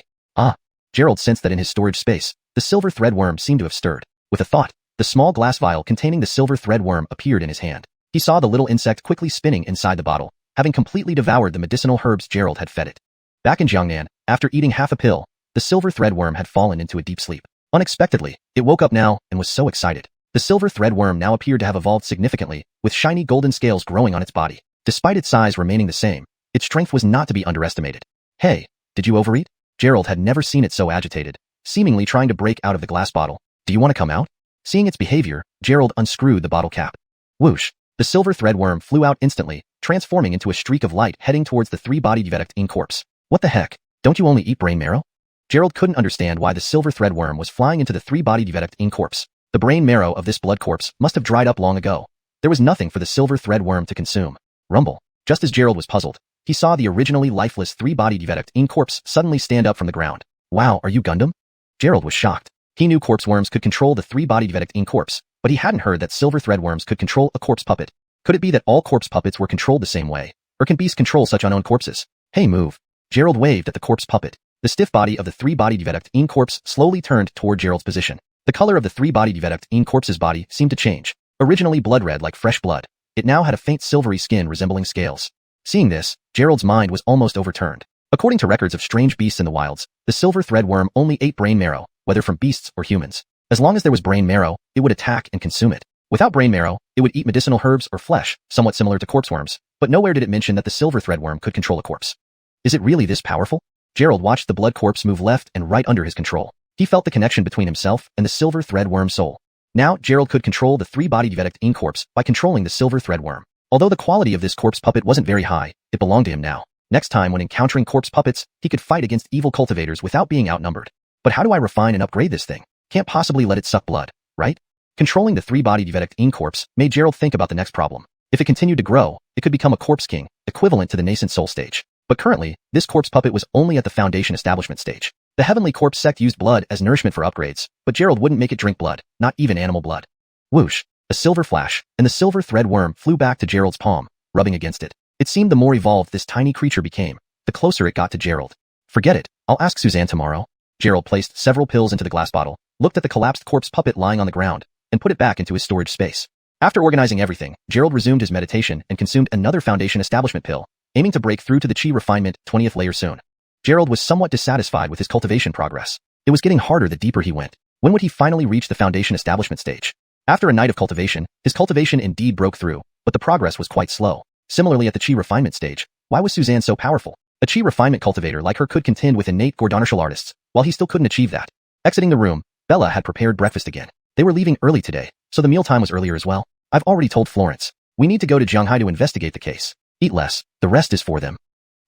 Gerald sensed that in his storage space, the silver thread worm seemed to have stirred. With a thought, the small glass vial containing the silver thread worm appeared in his hand. He saw the little insect quickly spinning inside the bottle, having completely devoured the medicinal herbs Gerald had fed it. Back in Jiangnan, after eating half a pill, the silver thread worm had fallen into a deep sleep. Unexpectedly, it woke up now and was so excited. The silver thread worm now appeared to have evolved significantly, with shiny golden scales growing on its body. Despite its size remaining the same, its strength was not to be underestimated. Hey, did you overeat? Gerald had never seen it so agitated, seemingly trying to break out of the glass bottle. Do you want to come out? Seeing its behavior, Gerald unscrewed the bottle cap. Whoosh! The silver thread worm flew out instantly, transforming into a streak of light heading towards the three-bodied corpse. What the heck? Don't you only eat brain marrow? Gerald couldn't understand why the silver thread worm was flying into the three-bodied corpse. The brain marrow of this blood corpse must have dried up long ago. There was nothing for the silver thread worm to consume. Rumble. Just as Gerald was puzzled, he saw the originally lifeless three-bodied corpse suddenly stand up from the ground. Wow, are you Gundam? Gerald was shocked. He knew corpse worms could control the three-bodied corpse, but he hadn't heard that silver thread worms could control a corpse puppet. Could it be that all corpse puppets were controlled the same way? Or can beasts control such unknown corpses? Hey, move. Gerald waved at the corpse puppet. The stiff body of the three-bodied corpse slowly turned toward Gerald's position. The color of the three-bodied corpse's body seemed to change. Originally blood red like fresh blood, it now had a faint silvery skin resembling scales. Seeing this, Gerald's mind was almost overturned. According to records of strange beasts in the wilds, the silver thread worm only ate brain marrow, whether from beasts or humans. As long as there was brain marrow, it would attack and consume it. Without brain marrow, it would eat medicinal herbs or flesh, somewhat similar to corpse worms, but nowhere did it mention that the silver thread worm could control a corpse. Is it really this powerful? Gerald watched the blood corpse move left and right under his control. He felt the connection between himself and the silver thread worm soul. Now, Gerald could control the three-bodied corpse by controlling the silver thread worm. Although the quality of this corpse puppet wasn't very high, it belonged to him now. Next time when encountering corpse puppets, he could fight against evil cultivators without being outnumbered. But how do I refine and upgrade this thing? Can't possibly let it suck blood, right? Controlling the three-bodied corpse made Gerald think about the next problem. If it continued to grow, it could become a corpse king, equivalent to the nascent soul stage. But currently, this corpse puppet was only at the foundation establishment stage. The Heavenly Corpse sect used blood as nourishment for upgrades, but Gerald wouldn't make it drink blood, not even animal blood. Whoosh! A silver flash, and the silver thread worm flew back to Gerald's palm, rubbing against it. It seemed the more evolved this tiny creature became, the closer it got to Gerald. Forget it, I'll ask Suzanne tomorrow. Gerald placed several pills into the glass bottle, looked at the collapsed corpse puppet lying on the ground, and put it back into his storage space. After organizing everything, Gerald resumed his meditation and consumed another foundation establishment pill, aiming to break through to the Qi refinement 20th layer soon. Gerald was somewhat dissatisfied with his cultivation progress. It was getting harder the deeper he went. When would he finally reach the foundation establishment stage? After a night of cultivation, his cultivation indeed broke through, but the progress was quite slow. Similarly at the Qi refinement stage, why was Suzanne so powerful? A Qi refinement cultivator like her could contend with innate martial artists, while he still couldn't achieve that. Exiting the room, Bella had prepared breakfast again. They were leaving early today, so the mealtime was earlier as well. I've already told Florence. We need to go to Shanghai to investigate the case. Eat less, the rest is for them.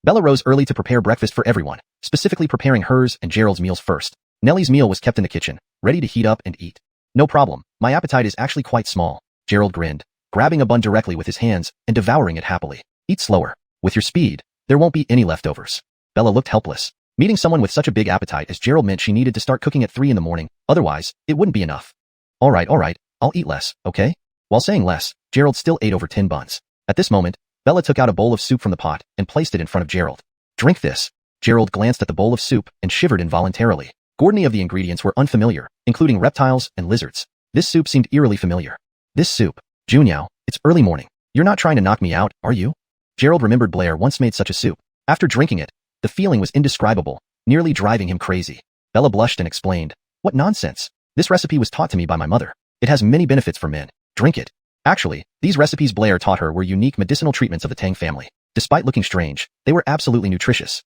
Bella rose early to prepare breakfast for everyone, specifically preparing hers and Gerald's meals first. Nellie's meal was kept in the kitchen, ready to heat up and eat. No problem, my appetite is actually quite small. Gerald grinned, grabbing a bun directly with his hands and devouring it happily. Eat slower. With your speed, there won't be any leftovers. Bella looked helpless. Meeting someone with such a big appetite as Gerald meant she needed to start cooking at 3 in the morning, otherwise, it wouldn't be enough. Alright, I'll eat less, okay? While saying less, Gerald still ate over 10 buns. At this moment, Bella took out a bowl of soup from the pot and placed it in front of Gerald. Drink this. Gerald glanced at the bowl of soup and shivered involuntarily. Many of the ingredients were unfamiliar, including reptiles and lizards. This soup seemed eerily familiar. This soup. Xuanhuan, it's early morning. You're not trying to knock me out, are you? Gerald remembered Blair once made such a soup. After drinking it, the feeling was indescribable, nearly driving him crazy. Bella blushed and explained, "What nonsense. This recipe was taught to me by my mother. It has many benefits for men. Drink it." Actually, these recipes Blair taught her were unique medicinal treatments of the Tang family. Despite looking strange, they were absolutely nutritious.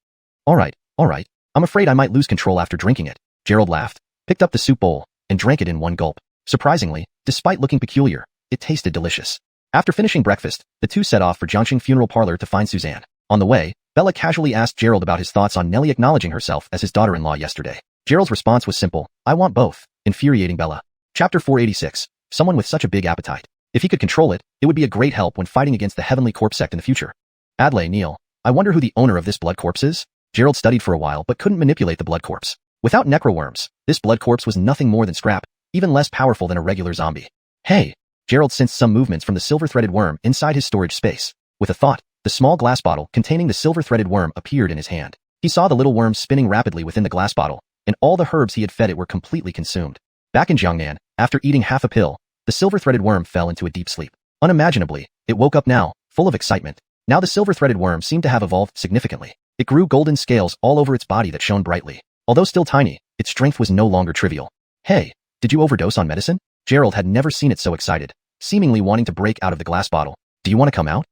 Alright. I'm afraid I might lose control after drinking it. Gerald laughed, picked up the soup bowl, and drank it in one gulp. Surprisingly, despite looking peculiar, it tasted delicious. After finishing breakfast, the two set off for Jiangxing Funeral Parlor to find Suzanne. On the way, Bella casually asked Gerald about his thoughts on Nellie acknowledging herself as his daughter-in-law yesterday. Gerald's response was simple, "I want both," infuriating Bella. Chapter 486. Someone with such a big appetite. If he could control it, it would be a great help when fighting against the Heavenly Corpse sect in the future. Adlai Neal, I wonder who the owner of this blood corpse is? Gerald studied for a while but couldn't manipulate the blood corpse. Without necroworms, this blood corpse was nothing more than scrap, even less powerful than a regular zombie. Hey! Gerald sensed some movements from the silver-threaded worm inside his storage space. With a thought, the small glass bottle containing the silver-threaded worm appeared in his hand. He saw the little worm spinning rapidly within the glass bottle, and all the herbs he had fed it were completely consumed. Back in Jiangnan, after eating half a pill, the silver-threaded worm fell into a deep sleep. Unimaginably, it woke up now, full of excitement. Now the silver-threaded worm seemed to have evolved significantly. It grew golden scales all over its body that shone brightly. Although still tiny, its strength was no longer trivial. Hey, did you overdose on medicine? Gerald had never seen it so excited, seemingly wanting to break out of the glass bottle. Do you want to come out?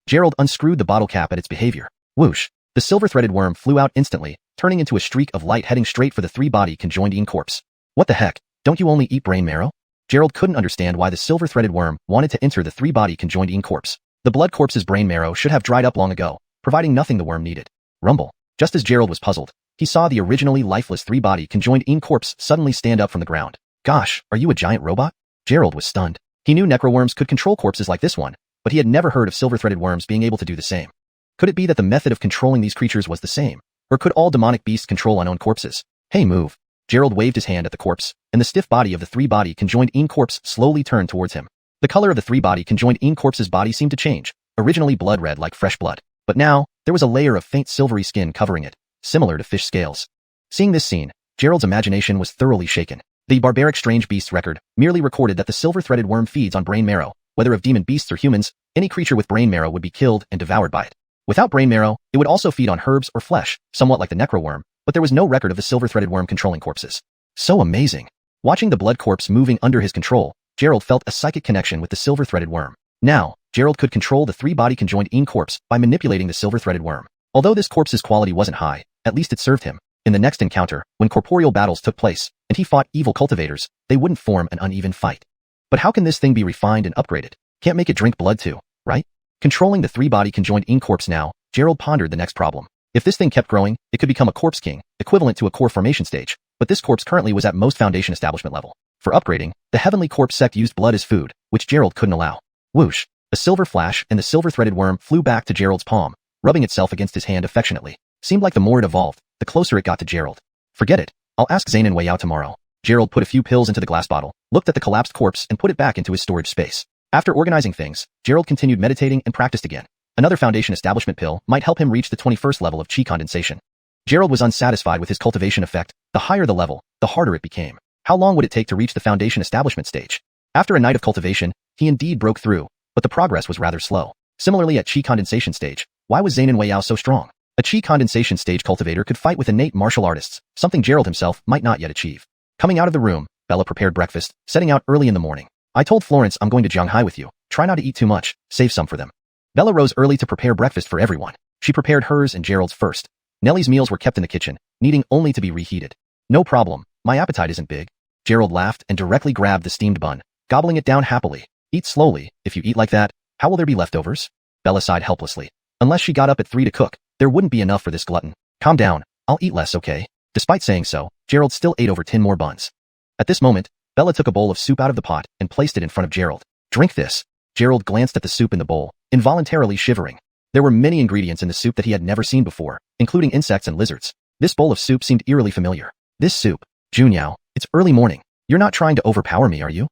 Gerald unscrewed the bottle cap at its behavior. Whoosh! The silver-threaded worm flew out instantly, turning into a streak of light heading straight for the three-body conjoined corpse. What the heck? Don't you only eat brain marrow? Gerald couldn't understand why the silver-threaded worm wanted to enter the three-body conjoined corpse. The blood corpse's brain marrow should have dried up long ago, providing nothing the worm needed. Rumble. Just as Gerald was puzzled, he saw the originally lifeless three-body conjoined corpse suddenly stand up from the ground. Gosh, are you a giant robot? Gerald was stunned. He knew necroworms could control corpses like this one, but he had never heard of silver-threaded worms being able to do the same. Could it be that the method of controlling these creatures was the same? Or could all demonic beasts control unknown corpses? Hey, move. Gerald waved his hand at the corpse, and the stiff body of the three-body conjoined corpse slowly turned towards him. The color of the three-body conjoined corpse's body seemed to change, originally blood red like fresh blood. But now, there was a layer of faint silvery skin covering it, similar to fish scales. Seeing this scene, Gerald's imagination was thoroughly shaken. The barbaric strange beasts record merely recorded that the silver-threaded worm feeds on brain marrow. Whether of demon beasts or humans, any creature with brain marrow would be killed and devoured by it. Without brain marrow, it would also feed on herbs or flesh, somewhat like the necroworm, but there was no record of the silver-threaded worm controlling corpses. So amazing. Watching the blood corpse moving under his control, Gerald felt a psychic connection with the silver-threaded worm. Now, Gerald could control the three-body conjoined corpse by manipulating the silver-threaded worm. Although this corpse's quality wasn't high, at least it served him. In the next encounter, when corporeal battles took place, and he fought evil cultivators, they wouldn't form an uneven fight. But how can this thing be refined and upgraded? Can't make it drink blood too, right? Controlling the three-body conjoined corpse now, Gerald pondered the next problem. If this thing kept growing, it could become a corpse king, equivalent to a core formation stage, but this corpse currently was at most foundation establishment level. For upgrading, the Heavenly Corpse sect used blood as food, which Gerald couldn't allow. Whoosh! A silver flash and the silver-threaded worm flew back to Gerald's palm, rubbing itself against his hand affectionately. Seemed like the more it evolved, the closer it got to Gerald. Forget it. I'll ask Xiang and Zhou tomorrow. Gerald put a few pills into the glass bottle, looked at the collapsed corpse and put it back into his storage space. After organizing things, Gerald continued meditating and practiced again. Another foundation establishment pill might help him reach the 21st level of chi condensation. Gerald was unsatisfied with his cultivation effect. The higher the level, the harder it became. How long would it take to reach the foundation establishment stage? After a night of cultivation, he indeed broke through, but the progress was rather slow. Similarly at chi condensation stage, why was Xiang and Zhou so strong? A chi condensation stage cultivator could fight with innate martial artists, something Gerald himself might not yet achieve. Coming out of the room, Bella prepared breakfast, setting out early in the morning. I told Florence I'm going to Shanghai with you. Try not to eat too much, save some for them. Bella rose early to prepare breakfast for everyone. She prepared hers and Gerald's first. Nellie's meals were kept in the kitchen, needing only to be reheated. No problem, my appetite isn't big. Gerald laughed and directly grabbed the steamed bun, gobbling it down happily. Eat slowly. If you eat like that, how will there be leftovers? Bella sighed helplessly. Unless she got up at 3 to cook, there wouldn't be enough for this glutton. Calm down, I'll eat less, okay? Despite saying so, Gerald still ate over 10 more buns. At this moment, Bella took a bowl of soup out of the pot and placed it in front of Gerald. Drink this. Gerald glanced at the soup in the bowl, involuntarily shivering. There were many ingredients in the soup that he had never seen before, including insects and lizards. This bowl of soup seemed eerily familiar. This soup. Xuanhuan, it's early morning. You're not trying to overpower me, are you?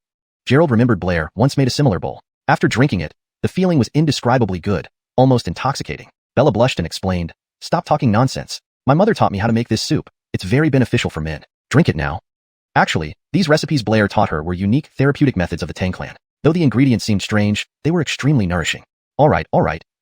Gerald remembered Blair once made a similar bowl. After drinking it, the feeling was indescribably good, almost intoxicating. Bella blushed and explained, "Stop talking nonsense. My mother taught me how to make this soup. It's very beneficial for men. Drink it now." Actually, these recipes Blair taught her were unique therapeutic methods of the Tang clan. Though the ingredients seemed strange, they were extremely nourishing. All right.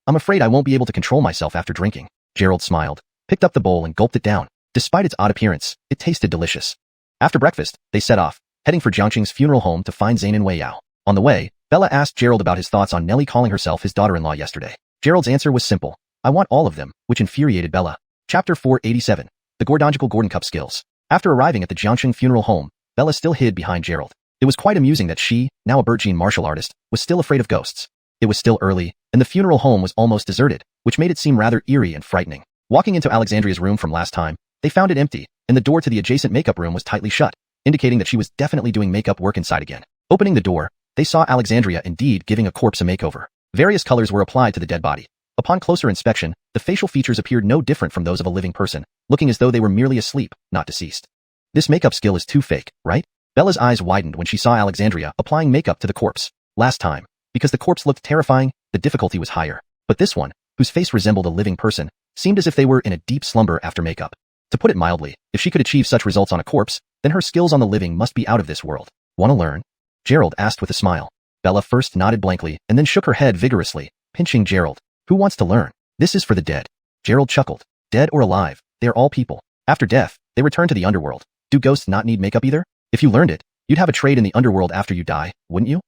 I'm afraid I won't be able to control myself after drinking. Gerald smiled, picked up the bowl and gulped it down. Despite its odd appearance, it tasted delicious. After breakfast, they set off, heading for Jiangqing's funeral home to find Zain and Wei Yao. On the way, Bella asked Gerald about his thoughts on Nellie calling herself his daughter-in-law yesterday. Gerald's answer was simple: "I want all of them," which infuriated Bella. Chapter 487. The Gordongical Gordon Cup Skills. After arriving at the Jiangqing funeral home, Bella still hid behind Gerald. It was quite amusing that she, now a Burjin martial artist, was still afraid of ghosts. It was still early, and the funeral home was almost deserted, which made it seem rather eerie and frightening. Walking into Alexandria's room from last time, they found it empty, and the door to the adjacent makeup room was tightly shut, indicating that she was definitely doing makeup work inside again. Opening the door, they saw Alexandria indeed giving a corpse a makeover. Various colors were applied to the dead body. Upon closer inspection, the facial features appeared no different from those of a living person, looking as though they were merely asleep, not deceased. This makeup skill is too fake, right? Bella's eyes widened when she saw Alexandria applying makeup to the corpse. Last time, because the corpse looked terrifying, the difficulty was higher. But this one, whose face resembled a living person, seemed as if they were in a deep slumber after makeup. To put it mildly, if she could achieve such results on a corpse, then her skills on the living must be out of this world. "Want to learn?" Gerald asked with a smile. Bella first nodded blankly and then shook her head vigorously, pinching Gerald. "Who wants to learn? This is for the dead." Gerald chuckled. "Dead or alive, they are all people. After death, they return to the underworld. Do ghosts not need makeup either? If you learned it, you'd have a trade in the underworld after you die, wouldn't you?"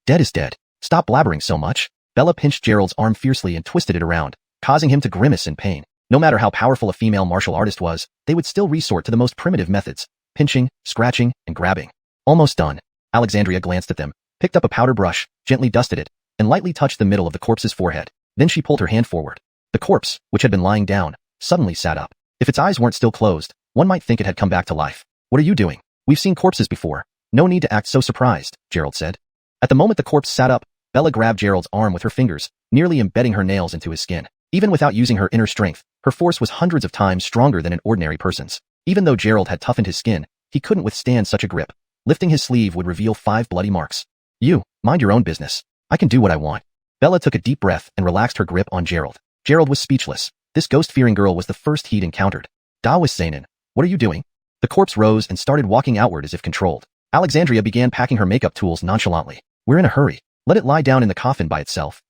"Dead is dead. Stop blabbering so much." Bella pinched Gerald's arm fiercely and twisted it around, causing him to grimace in pain. No matter how powerful a female martial artist was, they would still resort to the most primitive methods: pinching, scratching, and grabbing. "Almost done." Alexandria glanced at them, picked up a powder brush, gently dusted it, and lightly touched the middle of the corpse's forehead. Then she pulled her hand forward. The corpse, which had been lying down, suddenly sat up. If its eyes weren't still closed, one might think it had come back to life. "What are you doing? We've seen corpses before. No need to act so surprised," Gerald said. At the moment the corpse sat up, Bella grabbed Gerald's arm with her fingers, nearly embedding her nails into his skin. Even without using her inner strength, her force was hundreds of times stronger than an ordinary person's. Even though Gerald had toughened his skin, he couldn't withstand such a grip. Lifting his sleeve would reveal 5 bloody marks. "You, mind your own business. I can do what I want." Bella took a deep breath and relaxed her grip on Gerald. Gerald was speechless. This ghost-fearing girl was the first he'd encountered. "Da was Zainin. What are you doing?" The corpse rose and started walking outward as if controlled. Alexandria began packing her makeup tools nonchalantly. "We're in a hurry. Let it lie down in the coffin by itself."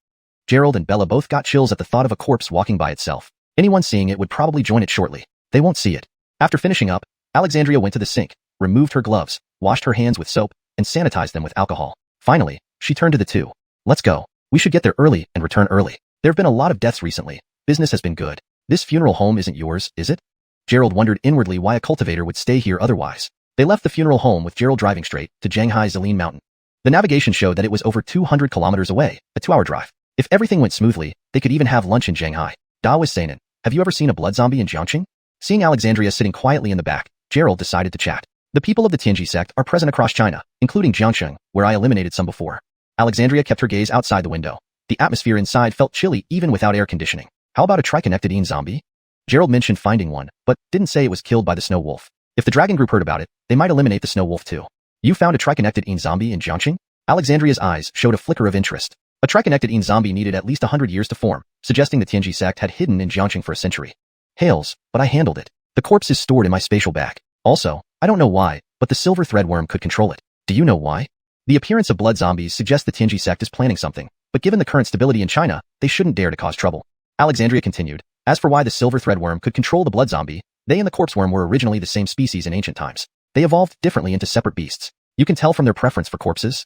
Gerald and Bella both got chills at the thought of a corpse walking by itself. Anyone seeing it would probably join it shortly. They won't see it. After finishing up, Alexandria went to the sink, removed her gloves, washed her hands with soap, and sanitized them with alcohol. Finally, she turned to the two. "Let's go. We should get there early and return early. There have been a lot of deaths recently. Business has been good. This funeral home isn't yours, is it?" Gerald wondered inwardly why a cultivator would stay here otherwise. They left the funeral home with Gerald driving straight to Zhanghai Zilin Mountain. The navigation showed that it was over 200 kilometers away, a 2-hour drive. If everything went smoothly, they could even have lunch in Shanghai. Da was Zainin. "Have you ever seen a blood zombie in Jiangqing?" Seeing Alexandria sitting quietly in the back, Gerald decided to chat. "The people of the Tianji sect are present across China, including Jiangqing, where I eliminated some before." Alexandria kept her gaze outside the window. The atmosphere inside felt chilly even without air conditioning. "How about a triconnected zombie?" Gerald mentioned finding one, but didn't say it was killed by the snow wolf. If the dragon group heard about it, they might eliminate the snow wolf too. "You found a triconnected zombie in Jiangqing?" Alexandria's eyes showed a flicker of interest. A triconnected zombie needed at least 100 years to form, suggesting the Tianji sect had hidden in Jiangqing for a century. "Hails, but I handled it. The corpse is stored in my spatial bag. Also, I don't know why, but the silver threadworm could control it. Do you know why?" The appearance of blood zombies suggests the Tianji sect is planning something, but given the current stability in China, they shouldn't dare to cause trouble. Alexandria continued. "As for why the silver threadworm could control the blood zombie, they and the corpse worm were originally the same species in ancient times. They evolved differently into separate beasts. You can tell from their preference for corpses."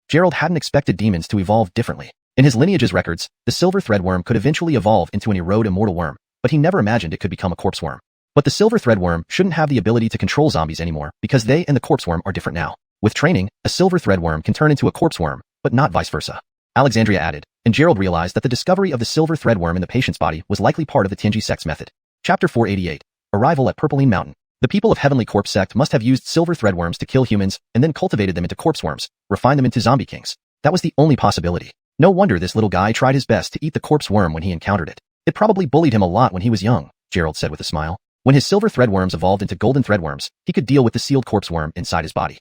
Gerald hadn't expected demons to evolve differently. In his lineage's records, the silver threadworm could eventually evolve into an erode immortal worm, but he never imagined it could become a corpse worm. But the silver threadworm shouldn't have the ability to control zombies anymore because they and the corpse worm are different now. With training, a silver threadworm can turn into a corpse worm, but not vice versa. Alexandria added, and Gerald realized that the discovery of the silver threadworm in the patient's body was likely part of the Tianji sect's method. Chapter 488. Arrival at Purpleine Mountain. The people of Heavenly Corpse sect must have used silver threadworms to kill humans and then cultivated them into corpse worms, refined them into zombie kings. That was the only possibility. No wonder this little guy tried his best to eat the corpse worm when he encountered it. It probably bullied him a lot when he was young, Gerald said with a smile. When his silver threadworms evolved into golden threadworms, he could deal with the sealed corpse worm inside his body.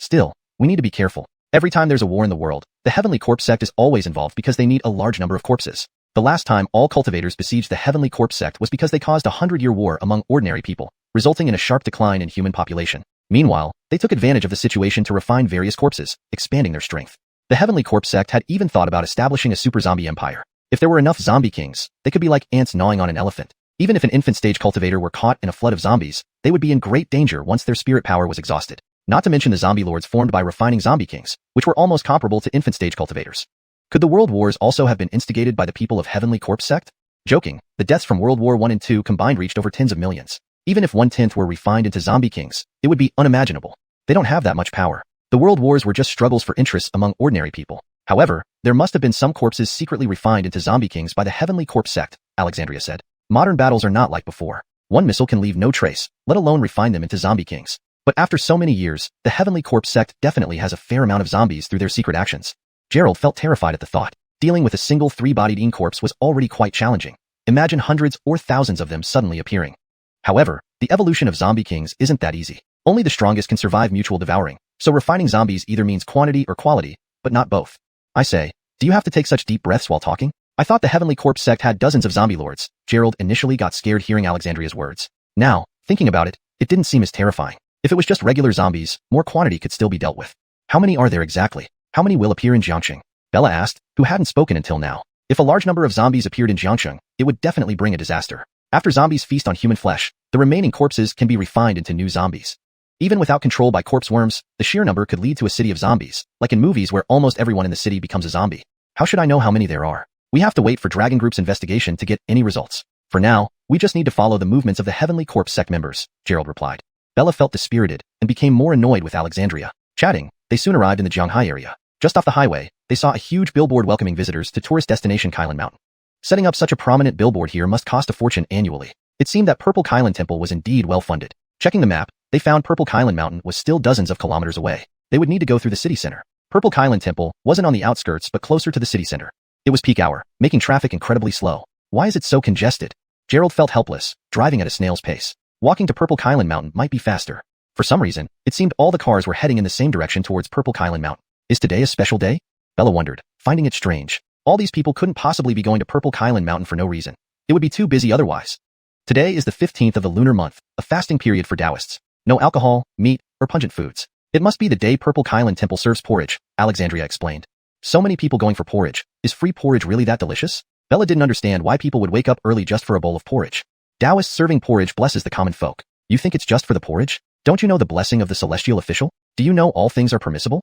Still, we need to be careful. Every time there's a war in the world, the Heavenly Corpse sect is always involved because they need a large number of corpses. The last time all cultivators besieged the Heavenly Corpse sect was because they caused a 100-year war among ordinary people, resulting in a sharp decline in human population. Meanwhile, they took advantage of the situation to refine various corpses, expanding their strength. The Heavenly Corpse sect had even thought about establishing a super zombie empire. If there were enough zombie kings, they could be like ants gnawing on an elephant. Even if an infant stage cultivator were caught in a flood of zombies, they would be in great danger once their spirit power was exhausted. Not to mention the zombie lords formed by refining zombie kings, which were almost comparable to infant stage cultivators. Could the world wars also have been instigated by the people of Heavenly Corpse sect? Joking, the deaths from World War I and II combined reached over tens of millions. Even if 1/10 were refined into zombie kings, it would be unimaginable. They don't have that much power. The world wars were just struggles for interests among ordinary people. However, there must have been some corpses secretly refined into zombie kings by the Heavenly Corpse sect, Alexandria said. Modern battles are not like before. One missile can leave no trace, let alone refine them into zombie kings. But after so many years, the Heavenly Corpse sect definitely has a fair amount of zombies through their secret actions. Gerald felt terrified at the thought. Dealing with a single three-bodied ing corpse was already quite challenging. Imagine hundreds or thousands of them suddenly appearing. However, the evolution of zombie kings isn't that easy. Only the strongest can survive mutual devouring, so refining zombies either means quantity or quality, but not both. I say, do you have to take such deep breaths while talking? I thought the Heavenly Corpse sect had dozens of zombie lords. Gerald initially got scared hearing Alexandria's words. Now, thinking about it, it didn't seem as terrifying. If it was just regular zombies, more quantity could still be dealt with. How many are there exactly? How many will appear in Jiangsheng? Bella asked, who hadn't spoken until now. If a large number of zombies appeared in Jiangsheng, it would definitely bring a disaster. After zombies feast on human flesh, the remaining corpses can be refined into new zombies. Even without control by corpse worms, the sheer number could lead to a city of zombies, like in movies where almost everyone in the city becomes a zombie. How should I know how many there are? We have to wait for Dragon Group's investigation to get any results. For now, we just need to follow the movements of the Heavenly Corpse sect members, Gerald replied. Bella felt dispirited and became more annoyed with Alexandria. Chatting, they soon arrived in the Jianghai area. Just off the highway, they saw a huge billboard welcoming visitors to tourist destination Kailan Mountain. Setting up such a prominent billboard here must cost a fortune annually. It seemed that Purple Kailan Temple was indeed well funded. Checking the map, they found Purple Kailan Mountain was still dozens of kilometers away. They would need to go through the city center. Purple Kailan Temple wasn't on the outskirts but closer to the city center. It was peak hour, making traffic incredibly slow. Why is it so congested? Gerald felt helpless, driving at a snail's pace. Walking to Purple Kailan Mountain might be faster. For some reason, it seemed all the cars were heading in the same direction towards Purple Kailan Mountain. Is today a special day? Bella wondered, finding it strange. All these people couldn't possibly be going to Purple Kailan Mountain for no reason. It would be too busy otherwise. Today is the 15th of the lunar month, a fasting period for Taoists. No alcohol, meat, or pungent foods. It must be the day Purple Kailan Temple serves porridge, Alexandria explained. So many people going for porridge. Is free porridge really that delicious? Bella didn't understand why people would wake up early just for a bowl of porridge. Taoists serving porridge blesses the common folk. You think it's just for the porridge? Don't you know the blessing of the celestial official? Do you know all things are permissible?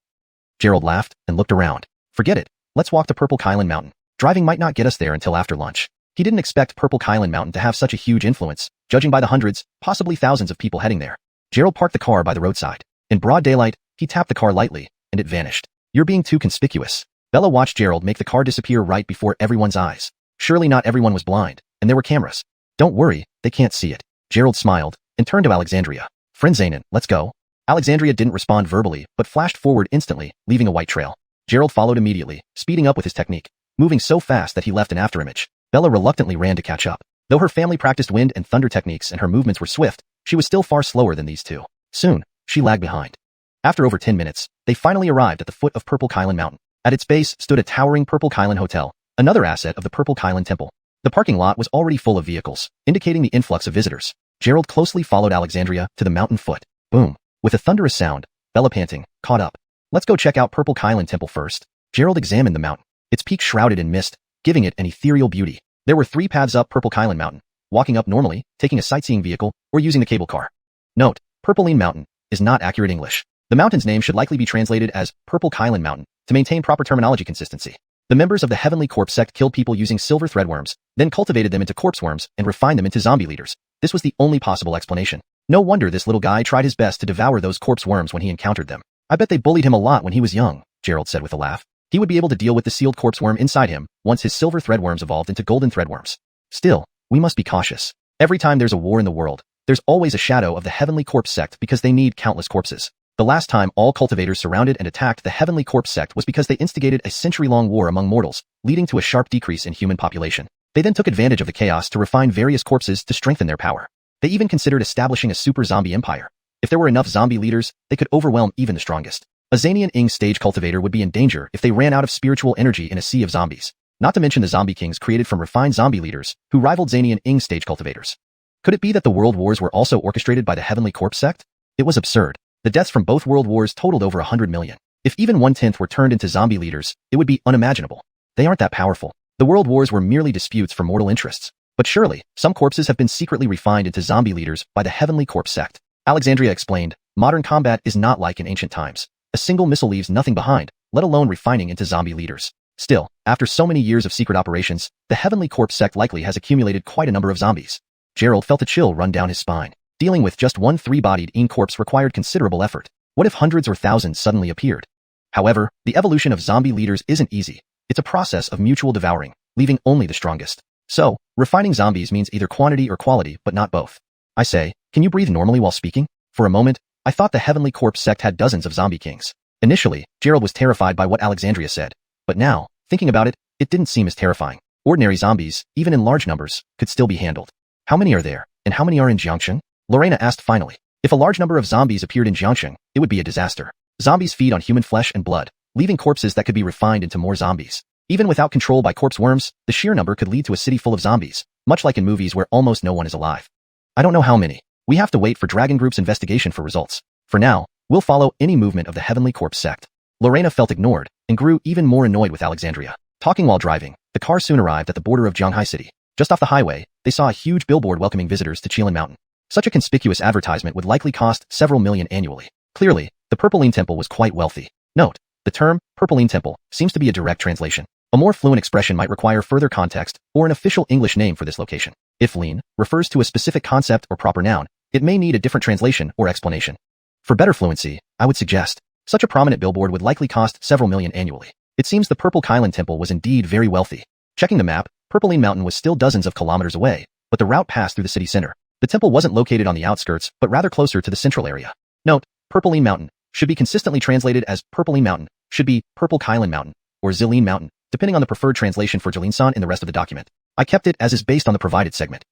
Gerald laughed and looked around. Forget it. Let's walk to Purple Kailan Mountain. Driving might not get us there until after lunch. He didn't expect Purple Kailan Mountain to have such a huge influence, judging by the hundreds, possibly thousands of people heading there. Gerald parked the car by the roadside. In broad daylight, he tapped the car lightly, and it vanished. You're being too conspicuous. Bella watched Gerald make the car disappear right before everyone's eyes. Surely not everyone was blind, and there were cameras. Don't worry, they can't see it. Gerald smiled and turned to Alexandria. Friend Zaynan, let's go. Alexandria didn't respond verbally, but flashed forward instantly, leaving a white trail. Gerald followed immediately, speeding up with his technique, moving so fast that he left an afterimage. Bella reluctantly ran to catch up. Though her family practiced wind and thunder techniques and her movements were swift, she was still far slower than these two. Soon, she lagged behind. After over 10 minutes, they finally arrived at the foot of Purple Kailan Mountain. At its base stood a towering Purple Kailan Hotel, another asset of the Purple Kailan Temple. The parking lot was already full of vehicles, indicating the influx of visitors. Gerald closely followed Alexandria to the mountain foot. Boom. With a thunderous sound, Bella panting, caught up. Let's go check out Purple Kailan Temple first. Gerald examined the mountain, its peak shrouded in mist, giving it an ethereal beauty. There were 3 paths up Purple Kailan Mountain, walking up normally, taking a sightseeing vehicle, or using the cable car. Note, Purpleine Mountain is not accurate English. The mountain's name should likely be translated as Purple Kailan Mountain to maintain proper terminology consistency. The members of the Heavenly Corpse sect killed people using silver threadworms, then cultivated them into corpse worms and refined them into zombie leaders. This was the only possible explanation. No wonder this little guy tried his best to devour those corpse worms when he encountered them. I bet they bullied him a lot when he was young, Gerald said with a laugh. He would be able to deal with the sealed corpse worm inside him once his silver threadworms evolved into golden threadworms. Still, we must be cautious. Every time there's a war in the world, there's always a shadow of the Heavenly Corpse sect because they need countless corpses. The last time all cultivators surrounded and attacked the Heavenly Corpse sect was because they instigated a century-long war among mortals, leading to a sharp decrease in human population. They then took advantage of the chaos to refine various corpses to strengthen their power. They even considered establishing a super zombie empire. If there were enough zombie leaders, they could overwhelm even the strongest. A Zanian Ing stage cultivator would be in danger if they ran out of spiritual energy in a sea of zombies. Not to mention the zombie kings created from refined zombie leaders who rivaled Zanian Ing stage cultivators. Could it be that the world wars were also orchestrated by the Heavenly Corpse sect? It was absurd. The deaths from both world wars totaled over 100 million. If even 1/10 were turned into zombie leaders, it would be unimaginable. They aren't that powerful. The world wars were merely disputes for mortal interests. But surely, some corpses have been secretly refined into zombie leaders by the Heavenly Corpse sect. Alexandria explained, modern combat is not like in ancient times. A single missile leaves nothing behind, let alone refining into zombie leaders. Still, after so many years of secret operations, the Heavenly Corpse sect likely has accumulated quite a number of zombies. Gerald felt a chill run down his spine. Dealing with just one three-bodied Ing corpse required considerable effort. What if hundreds or thousands suddenly appeared? However, the evolution of zombie leaders isn't easy. It's a process of mutual devouring, leaving only the strongest. So, refining zombies means either quantity or quality, but not both. I say, can you breathe normally while speaking? For a moment, I thought the Heavenly Corpse sect had dozens of zombie kings. Initially, Gerald was terrified by what Alexandria said. But now, thinking about it, it didn't seem as terrifying. Ordinary zombies, even in large numbers, could still be handled. How many are there, and how many are in Jiangsheng? Lorena asked finally. If a large number of zombies appeared in Jiangsheng, it would be a disaster. Zombies feed on human flesh and blood, leaving corpses that could be refined into more zombies. Even without control by corpse worms, the sheer number could lead to a city full of zombies, much like in movies where almost no one is alive. I don't know how many. We have to wait for Dragon Group's investigation for results. For now, we'll follow any movement of the Heavenly Corpse sect. Lorena felt ignored and grew even more annoyed with Alexandria. Talking while driving, the car soon arrived at the border of Zhanghai City. Just off the highway, they saw a huge billboard welcoming visitors to Qilin Mountain. Such a conspicuous advertisement would likely cost several million annually. Clearly, the Purpleine Temple was quite wealthy. Note, the term Purpleine Temple seems to be a direct translation. A more fluent expression might require further context or an official English name for this location. If lean refers to a specific concept or proper noun, it may need a different translation or explanation. For better fluency, I would suggest, such a prominent billboard would likely cost several million annually. It seems the Purple Kylan Temple was indeed very wealthy. Checking the map, Purpleine Mountain was still dozens of kilometers away, but the route passed through the city center. The temple wasn't located on the outskirts, but rather closer to the central area. Note, Purpleine Mountain should be consistently translated as Purpleine Mountain, should be Purple Kylan Mountain, or Ziline Mountain, depending on the preferred translation for Jilinsan in the rest of the document. I kept it as is based on the provided segment.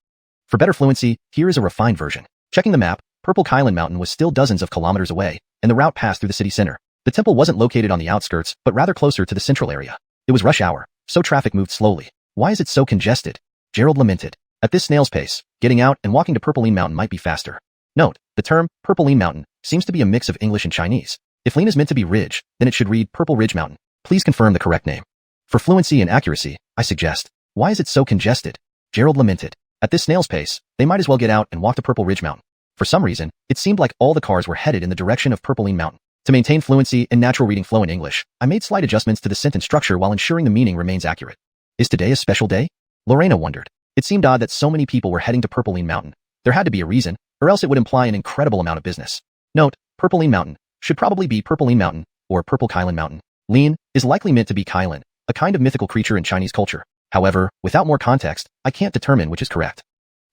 For better fluency, here is a refined version. Checking the map, Purple Kylan Mountain was still dozens of kilometers away, and the route passed through the city center. The temple wasn't located on the outskirts, but rather closer to the central area. It was rush hour, so traffic moved slowly. Why is it so congested? Gerald lamented. At this snail's pace, getting out and walking to Purpleine Mountain might be faster. Note, the term Purpleine Mountain seems to be a mix of English and Chinese. If lean is meant to be ridge, then it should read Purple Ridge Mountain. Please confirm the correct name. For fluency and accuracy, I suggest, why is it so congested? Gerald lamented. At this snail's pace, they might as well get out and walk to Purple Ridge Mountain. For some reason, it seemed like all the cars were headed in the direction of Purpleine Mountain. To maintain fluency and natural reading flow in English, I made slight adjustments to the sentence structure while ensuring the meaning remains accurate. Is today a special day? Lorena wondered. It seemed odd that so many people were heading to Purpleine Mountain. There had to be a reason, or else it would imply an incredible amount of business. Note, Purpleine Mountain should probably be Purpleine Mountain, or Purple Kylan Mountain. Lean is likely meant to be Kylan, a kind of mythical creature in Chinese culture. However, without more context, I can't determine which is correct.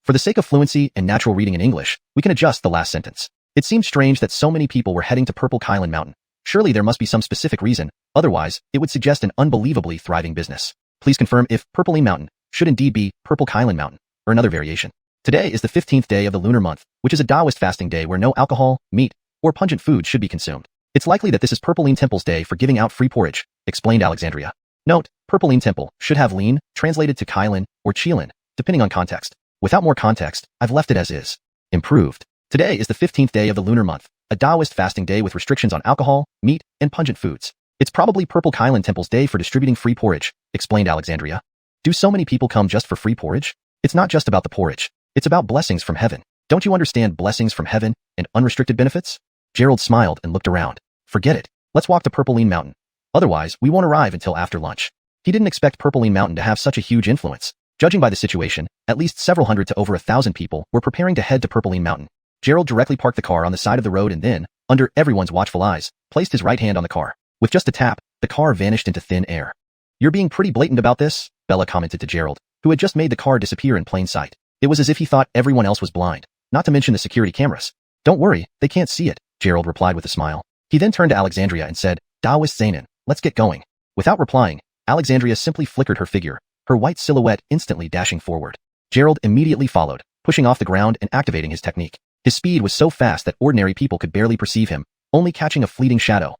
For the sake of fluency and natural reading in English, we can adjust the last sentence. It seemed strange that so many people were heading to Purple Kylan Mountain. Surely there must be some specific reason, otherwise, it would suggest an unbelievably thriving business. Please confirm if Purpleine Mountain should indeed be Purple Kylan Mountain, or another variation. Today is the 15th day of the lunar month, which is a Taoist fasting day where no alcohol, meat, or pungent food should be consumed. It's likely that this is Purpleine Temple's day for giving out free porridge, explained Alexandria. Note, Purpleine Temple should have lean, translated to Kylan, or Qilin, depending on context. Without more context, I've left it as is. Improved. Today is the 15th day of the lunar month, a Taoist fasting day with restrictions on alcohol, meat, and pungent foods. It's probably Purple Kylan Temple's day for distributing free porridge, explained Alexandria. Do so many people come just for free porridge? It's not just about the porridge. It's about blessings from heaven. Don't you understand blessings from heaven and unrestricted benefits? Gerald smiled and looked around. Forget it. Let's walk to Purpleine Mountain. Otherwise, we won't arrive until after lunch. He didn't expect Purpleine Mountain to have such a huge influence. Judging by the situation, at least several hundred to over 1,000 people were preparing to head to Purpleine Mountain. Gerald directly parked the car on the side of the road and then, under everyone's watchful eyes, placed his right hand on the car. With just a tap, the car vanished into thin air. You're being pretty blatant about this, Bella commented to Gerald, who had just made the car disappear in plain sight. It was as if he thought everyone else was blind, not to mention the security cameras. Don't worry, they can't see it, Gerald replied with a smile. He then turned to Alexandria and said, Taoist Zainan, let's get going. Without replying, Alexandria simply flickered her figure, her white silhouette instantly dashing forward. Gerald immediately followed, pushing off the ground and activating his technique. His speed was so fast that ordinary people could barely perceive him, only catching a fleeting shadow.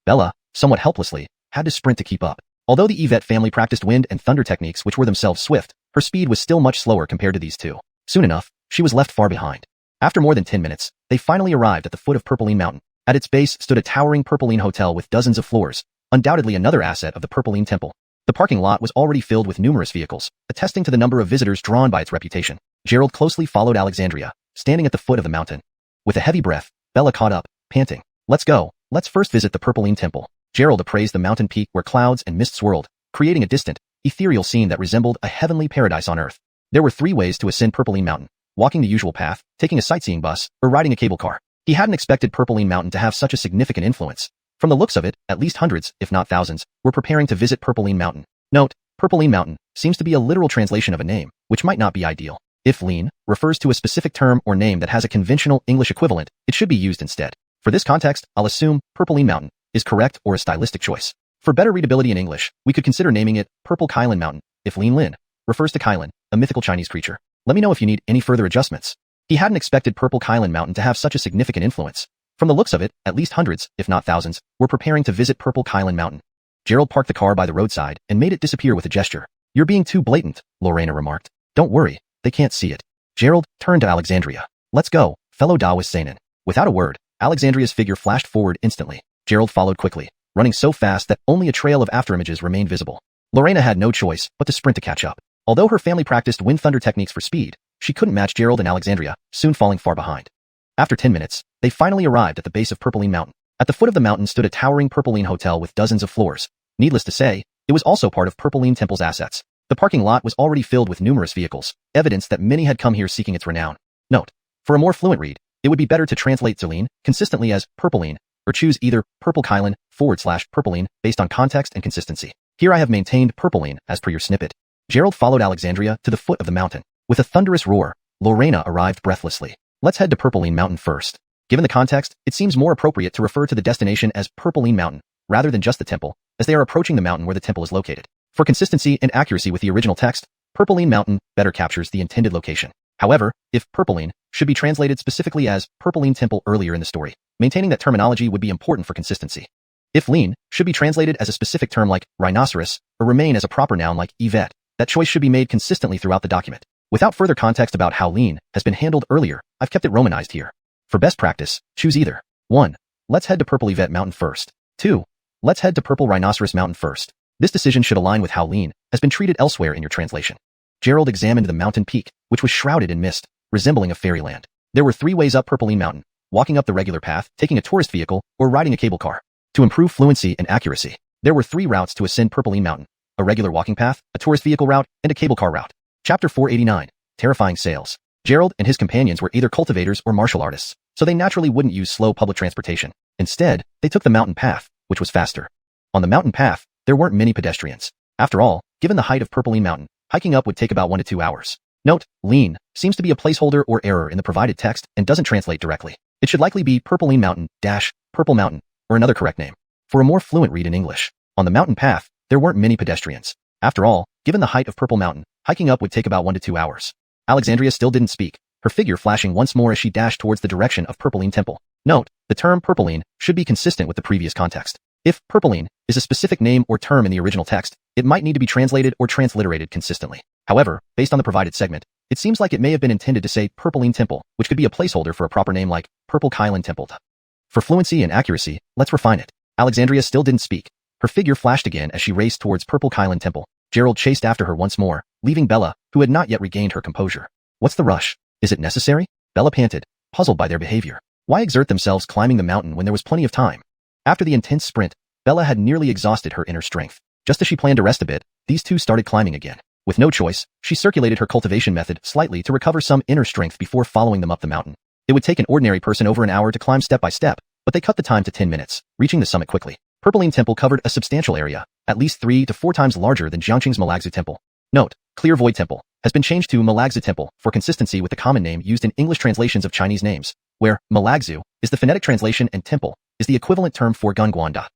Bella, somewhat helplessly, had to sprint to keep up. Although the Yvette family practiced wind and thunder techniques which were themselves swift, her speed was still much slower compared to these two. Soon enough, she was left far behind. After more than 10 minutes, they finally arrived at the foot of Purpleine Mountain. At its base stood a towering Purpleine hotel with dozens of floors, undoubtedly another asset of the Purpleine Temple. The parking lot was already filled with numerous vehicles, attesting to the number of visitors drawn by its reputation. Gerald closely followed Alexandria, standing at the foot of the mountain. With a heavy breath, Bella caught up, panting. Let's go. Let's first visit the Purpleine Temple. Gerald appraised the mountain peak where clouds and mist swirled, creating a distant, ethereal scene that resembled a heavenly paradise on earth. There were 3 ways to ascend Purpleine Mountain: walking the usual path, taking a sightseeing bus, or riding a cable car. He hadn't expected Purpleine Mountain to have such a significant influence. From the looks of it, at least hundreds, if not thousands, were preparing to visit Purpleine Mountain. Note, Purpleine Mountain seems to be a literal translation of a name, which might not be ideal. If lean refers to a specific term or name that has a conventional English equivalent, it should be used instead. For this context, I'll assume Purpleine Mountain is correct or a stylistic choice. For better readability in English, we could consider naming it Purple Kylan Mountain, if Lin Lin refers to Kylan, a mythical Chinese creature. Let me know if you need any further adjustments. He hadn't expected Purple Kylan Mountain to have such a significant influence. From the looks of it, at least hundreds, if not thousands, were preparing to visit Purple Kylan Mountain. Gerald parked the car by the roadside and made it disappear with a gesture. You're being too blatant, Lorena remarked. Don't worry, they can't see it. Gerald turned to Alexandria. Let's go, fellow Daoist Seinen. Without a word, Alexandria's figure flashed forward instantly. Gerald followed quickly, running so fast that only a trail of afterimages remained visible. Lorena had no choice but to sprint to catch up. Although her family practiced wind thunder techniques for speed, she couldn't match Gerald and Alexandria, soon falling far behind. After 10 minutes, they finally arrived at the base of Purpleine Mountain. At the foot of the mountain stood a towering Purpleine hotel with dozens of floors. Needless to say, it was also part of Purpleine Temple's assets. The parking lot was already filled with numerous vehicles, evidence that many had come here seeking its renown. Note, for a more fluent read, it would be better to translate Zeline consistently as Purpleine, or choose either Purple Kylan /Purpleine based on context and consistency. Here I have maintained Purpleine as per your snippet. Gerald followed Alexandria to the foot of the mountain. With a thunderous roar, Lorena arrived breathlessly. Let's head to Purpleine Mountain first. Given the context, it seems more appropriate to refer to the destination as Purpleine Mountain, rather than just the temple, as they are approaching the mountain where the temple is located. For consistency and accuracy with the original text, Purpleine Mountain better captures the intended location. However, if Purpleine should be translated specifically as Purpleine Temple earlier in the story, maintaining that terminology would be important for consistency. If lean should be translated as a specific term like rhinoceros, or remain as a proper noun like Yvette, that choice should be made consistently throughout the document. Without further context about how lean has been handled earlier, I've kept it romanized here. For best practice, choose either. 1. Let's head to Purple Yvette Mountain first. 2. Let's head to Purple Rhinoceros Mountain first. This decision should align with how lean has been treated elsewhere in your translation. Gerald examined the mountain peak, which was shrouded in mist, resembling a fairyland. There were 3 ways up Purpleine Mountain: walking up the regular path, taking a tourist vehicle, or riding a cable car. To improve fluency and accuracy, there were 3 routes to ascend Purpleine Mountain: a regular walking path, a tourist vehicle route, and a cable car route. Chapter 489, Terrifying Sales. Gerald and his companions were either cultivators or martial artists, so they naturally wouldn't use slow public transportation. Instead, they took the mountain path, which was faster. On the mountain path, there weren't many pedestrians. After all, given the height of Purpleine Mountain, hiking up would take about 1 to 2 hours. Note, lean seems to be a placeholder or error in the provided text and doesn't translate directly. It should likely be Purpleine Mountain - Purple Mountain, or another correct name. For a more fluent read in English, on the mountain path, there weren't many pedestrians. After all, given the height of Purple Mountain, hiking up would take about 1 to 2 hours. Alexandria still didn't speak, her figure flashing once more as she dashed towards the direction of Purpleine Temple. Note, the term Purpleine should be consistent with the previous context. If Purpleine is a specific name or term in the original text, it might need to be translated or transliterated consistently. However, based on the provided segment, it seems like it may have been intended to say Purpleine Temple, which could be a placeholder for a proper name like Purple Kylan Temple. For fluency and accuracy, let's refine it. Alexandria still didn't speak. Her figure flashed again as she raced towards Purple Kylan Temple. Gerald chased after her once more, leaving Bella, who had not yet regained her composure. What's the rush? Is it necessary? Bella panted, puzzled by their behavior. Why exert themselves climbing the mountain when there was plenty of time? After the intense sprint, Bella had nearly exhausted her inner strength. Just as she planned to rest a bit, these two started climbing again. With no choice, she circulated her cultivation method slightly to recover some inner strength before following them up the mountain. It would take an ordinary person over an hour to climb step by step, but they cut the time to 10 minutes, reaching the summit quickly. Purpleine Temple covered a substantial area, at least 3 to 4 times larger than Jiangqing's Malagzu Temple. Note, Clear Void Temple has been changed to Malagzu Temple for consistency with the common name used in English translations of Chinese names, where Malagzu is the phonetic translation and temple is the equivalent term for Gunguanda.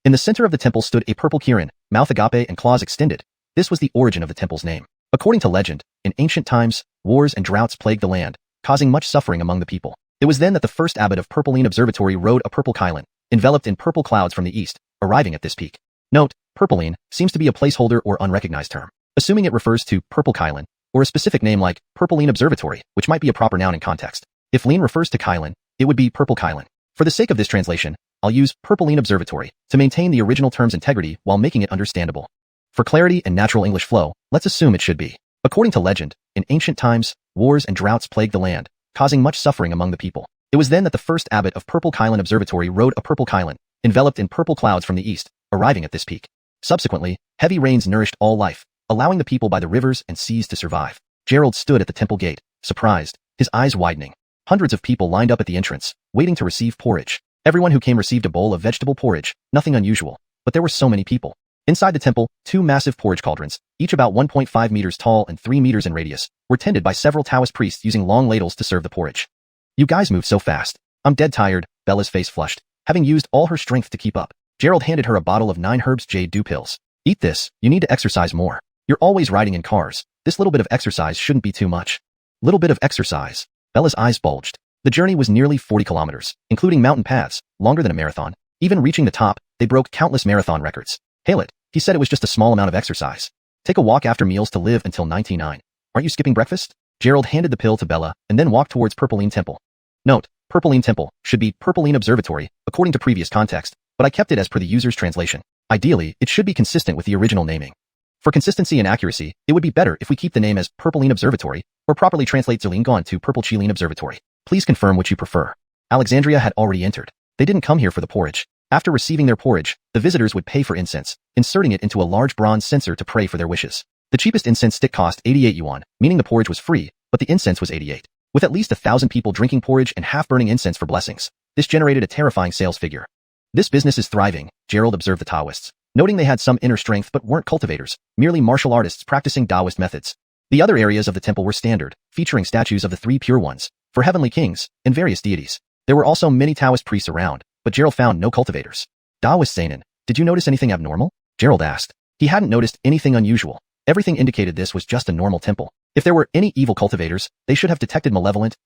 In the center of the temple stood a purple kirin, mouth agape and claws extended. This was the origin of the temple's name. According to legend, in ancient times, wars and droughts plagued the land, causing much suffering among the people. It was then that the first abbot of Purpleine Observatory rode a purple kylan, enveloped in purple clouds from the east, arriving at this peak. Note, purpling seems to be a placeholder or unrecognized term, assuming it refers to Purple Kylan, or a specific name like Purpling Observatory, which might be a proper noun in context. If Lean refers to Kylan, it would be Purple Kylan. For the sake of this translation, I'll use Purpling Observatory to maintain the original term's integrity while making it understandable. For clarity and natural English flow, let's assume it should be. According to legend, in ancient times, wars and droughts plagued the land, causing much suffering among the people. It was then that the first abbot of Purple Kylan Observatory rode a purple kylan, enveloped in purple clouds from the east, arriving at this peak. Subsequently, heavy rains nourished all life, allowing the people by the rivers and seas to survive. Gerald stood at the temple gate, surprised, his eyes widening. Hundreds of people lined up at the entrance, waiting to receive porridge. Everyone who came received a bowl of vegetable porridge, nothing unusual, but there were so many people. Inside the temple, 2 massive porridge cauldrons, each about 1.5 meters tall and 3 meters in radius, were tended by several Taoist priests using long ladles to serve the porridge. You guys move so fast. I'm dead tired, Bella's face flushed, having used all her strength to keep up. Gerald handed her a bottle of 9 herbs jade dew pills. Eat this, you need to exercise more. You're always riding in cars. This little bit of exercise shouldn't be too much. Little bit of exercise. Bella's eyes bulged. The journey was nearly 40 kilometers, including mountain paths, longer than a marathon. Even reaching the top, they broke countless marathon records. Hail it, he said it was just a small amount of exercise. Take a walk after meals to live until 99. Aren't you skipping breakfast? Gerald handed the pill to Bella and then walked towards Purpling Temple. Note, Purpling Temple should be Purpling Observatory, according to previous context, but I kept it as per the user's translation. Ideally, it should be consistent with the original naming. For consistency and accuracy, it would be better if we keep the name as Purpling Observatory, or properly translate Zerlingon to Purple Chilean Observatory. Please confirm which you prefer. Alexandria had already entered. They didn't come here for the porridge. After receiving their porridge, the visitors would pay for incense, inserting it into a large bronze censer to pray for their wishes. The cheapest incense stick cost 88 yuan, meaning the porridge was free, but the incense was 88. With at least 1,000 people drinking porridge and half burning incense for blessings, this generated a terrifying sales figure. This business is thriving, Gerald observed the Taoists, noting they had some inner strength but weren't cultivators, merely martial artists practicing Taoist methods. The other areas of the temple were standard, featuring statues of the 3 pure ones, for heavenly kings, and various deities. There were also many Taoist priests around, but Gerald found no cultivators. Taoist Zainin, did you notice anything abnormal? Gerald asked. He hadn't noticed anything unusual. Everything indicated this was just a normal temple. If there were any evil cultivators, they should have detected malevolent,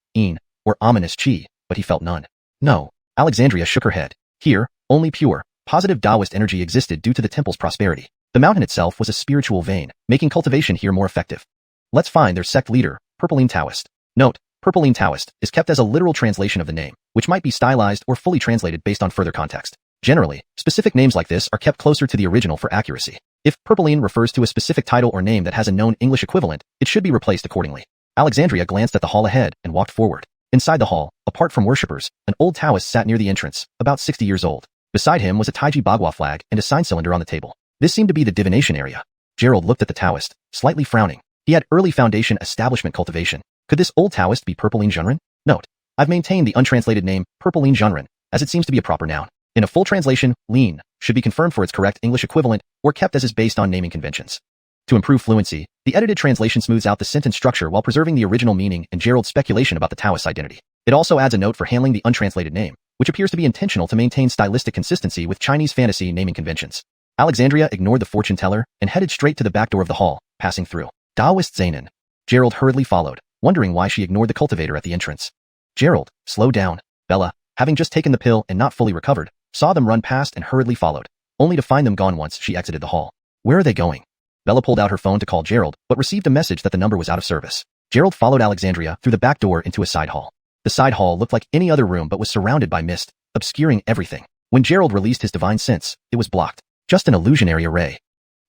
or ominous qi, but he felt none. No. Alexandria shook her head. Here, only pure, positive Taoist energy existed due to the temple's prosperity. The mountain itself was a spiritual vein, making cultivation here more effective. Let's find their sect leader, Purpling Taoist. Note, Purpling Taoist is kept as a literal translation of the name, which might be stylized or fully translated based on further context. Generally, specific names like this are kept closer to the original for accuracy. If Purpling refers to a specific title or name that has a known English equivalent, it should be replaced accordingly. Alexandria glanced at the hall ahead and walked forward. Inside the hall, apart from worshippers, an old Taoist sat near the entrance, about 60 years old. Beside him was a Taiji Bagua flag and a sign cylinder on the table. This seemed to be the divination area. Gerald looked at the Taoist, slightly frowning. He had early foundation establishment cultivation. Could this old Taoist be Purpling Zhenren? Note, I've maintained the untranslated name Purpling Zhenren, as it seems to be a proper noun. In a full translation, Lean should be confirmed for its correct English equivalent or kept as is based on naming conventions. To improve fluency, the edited translation smooths out the sentence structure while preserving the original meaning and Gerald's speculation about the Taoist identity. It also adds a note for handling the untranslated name, which appears to be intentional to maintain stylistic consistency with Chinese fantasy naming conventions. Alexandria ignored the fortune teller and headed straight to the back door of the hall, passing through. Taoist Zainin. Gerald hurriedly followed, wondering why she ignored the cultivator at the entrance. Gerald, slow down. Bella, having just taken the pill and not fully recovered, saw them run past and hurriedly followed, only to find them gone once she exited the hall. Where are they going? Bella pulled out her phone to call Gerald, but received a message that the number was out of service. Gerald followed Alexandria through the back door into a side hall. The side hall looked like any other room but was surrounded by mist, obscuring everything. When Gerald released his divine sense, it was blocked. Just an illusionary array.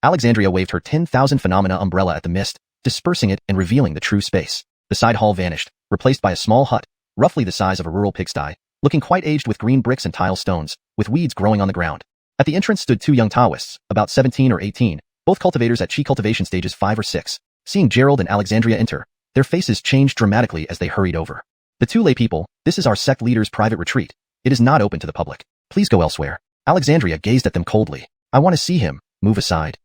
Alexandria waved her 10,000 phenomena umbrella at the mist, dispersing it and revealing the true space. The side hall vanished, replaced by a small hut, roughly the size of a rural pigsty, looking quite aged with green bricks and tile stones, with weeds growing on the ground. At the entrance stood 2 young Taoists, about 17 or 18, both cultivators at Qi cultivation stages 5 or 6. Seeing Gerald and Alexandria enter, their faces changed dramatically as they hurried over. The 2 lay people, this is our sect leader's private retreat. It is not open to the public. Please go elsewhere. Alexandria gazed at them coldly. I want to see him. Move aside.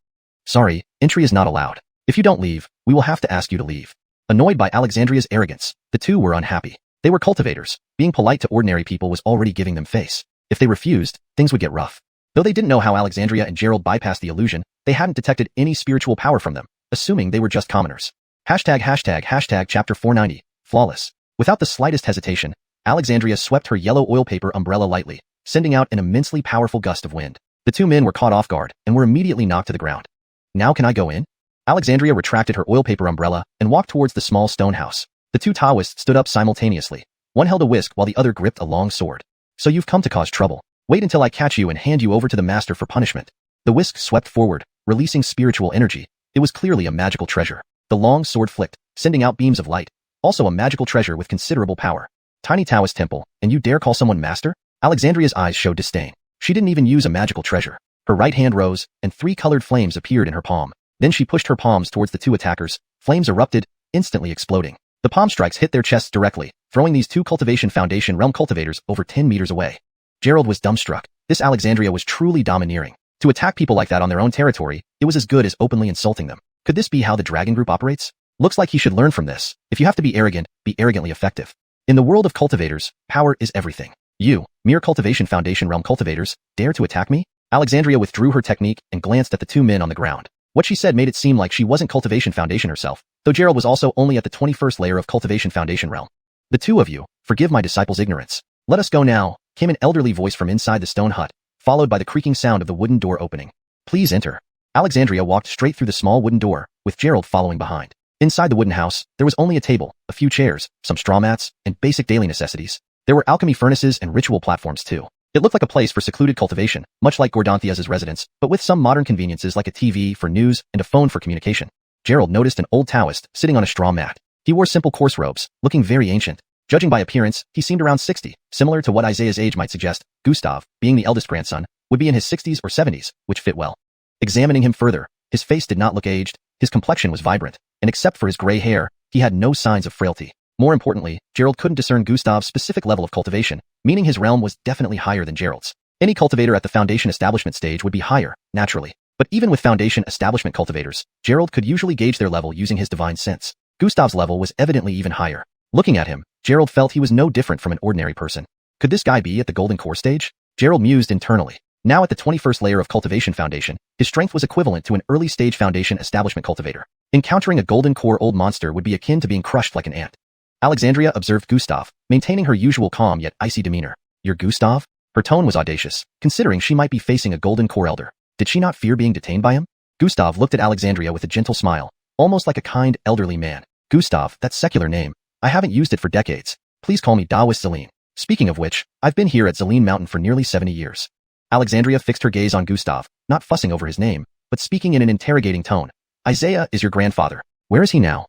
Sorry, entry is not allowed. If you don't leave, we will have to ask you to leave. Annoyed by Alexandria's arrogance, the 2 were unhappy. They were cultivators. Being polite to ordinary people was already giving them face. If they refused, things would get rough. Though they didn't know how Alexandria and Gerald bypassed the illusion, they hadn't detected any spiritual power from them, assuming they were just commoners. Hashtag chapter 490, flawless. Without the slightest hesitation, Alexandria swept her yellow oil paper umbrella lightly, sending out an immensely powerful gust of wind. The two men were caught off guard and were immediately knocked to the ground. Now can I go in? Alexandria retracted her oil paper umbrella and walked towards the small stone house. The two Taoists stood up simultaneously. One held a whisk while the other gripped a long sword. So you've come to cause trouble. Wait until I catch you and hand you over to the master for punishment. The whisk swept forward, releasing spiritual energy. It was clearly a magical treasure. The long sword flicked, sending out beams of light. Also a magical treasure with considerable power. Tiny Taoist temple, and you dare call someone master? Alexandria's eyes showed disdain. She didn't even use a magical treasure. Her right hand rose, and 3 colored flames appeared in her palm. Then she pushed her palms towards the 2 attackers. Flames erupted, instantly exploding. The palm strikes hit their chests directly, throwing these 2 Cultivation Foundation realm cultivators over 10 meters away. Gerald was dumbstruck. This Alexandria was truly domineering. To attack people like that on their own territory, it was as good as openly insulting them. Could this be how the Dragon Group operates? Looks like he should learn from this. If you have to be arrogantly effective. In the world of cultivators, power is everything. You, mere Cultivation Foundation realm cultivators, dare to attack me? Alexandria withdrew her technique and glanced at the 2 men on the ground. What she said made it seem like she wasn't Cultivation Foundation herself, though Gerald was also only at the 21st layer of Cultivation Foundation realm. The 2 of you, forgive my disciple's ignorance. Let us go now, came an elderly voice from inside the stone hut, followed by the creaking sound of the wooden door opening. Please enter. Alexandria walked straight through the small wooden door, with Gerald following behind. Inside the wooden house, there was only a table, a few chairs, some straw mats, and basic daily necessities. There were alchemy furnaces and ritual platforms too. It looked like a place for secluded cultivation, much like Gordanthia's residence, but with some modern conveniences like a TV for news and a phone for communication. Gerald noticed an old Taoist sitting on a straw mat. He wore simple coarse robes, looking very ancient. Judging by appearance, he seemed around 60, similar to what Isaiah's age might suggest. Gustav, being the eldest grandson, would be in his 60s or 70s, which fit well. Examining him further, his face did not look aged, his complexion was vibrant, and except for his gray hair, he had no signs of frailty. More importantly, Gerald couldn't discern Gustav's specific level of cultivation, meaning his realm was definitely higher than Gerald's. Any cultivator at the Foundation establishment stage would be higher, naturally. But even with Foundation establishment cultivators, Gerald could usually gauge their level using his divine sense. Gustav's level was evidently even higher. Looking at him, Gerald felt he was no different from an ordinary person. Could this guy be at the Golden Core stage? Gerald mused internally. Now at the 21st layer of Cultivation Foundation, his strength was equivalent to an early stage Foundation establishment cultivator. Encountering a Golden Core old monster would be akin to being crushed like an ant. Alexandria observed Gustav, maintaining her usual calm yet icy demeanor. You're Gustav? Her tone was audacious, considering she might be facing a Golden Core elder. Did she not fear being detained by him? Gustav looked at Alexandria with a gentle smile, almost like a kind, elderly man. Gustav, that secular name. I haven't used it for decades. Please call me Taoist Zelene. Speaking of which, I've been here at Zelene Mountain for nearly 70 years. Alexandria fixed her gaze on Gustav, not fussing over his name, but speaking in an interrogating tone. Isaiah is your grandfather. Where is he now?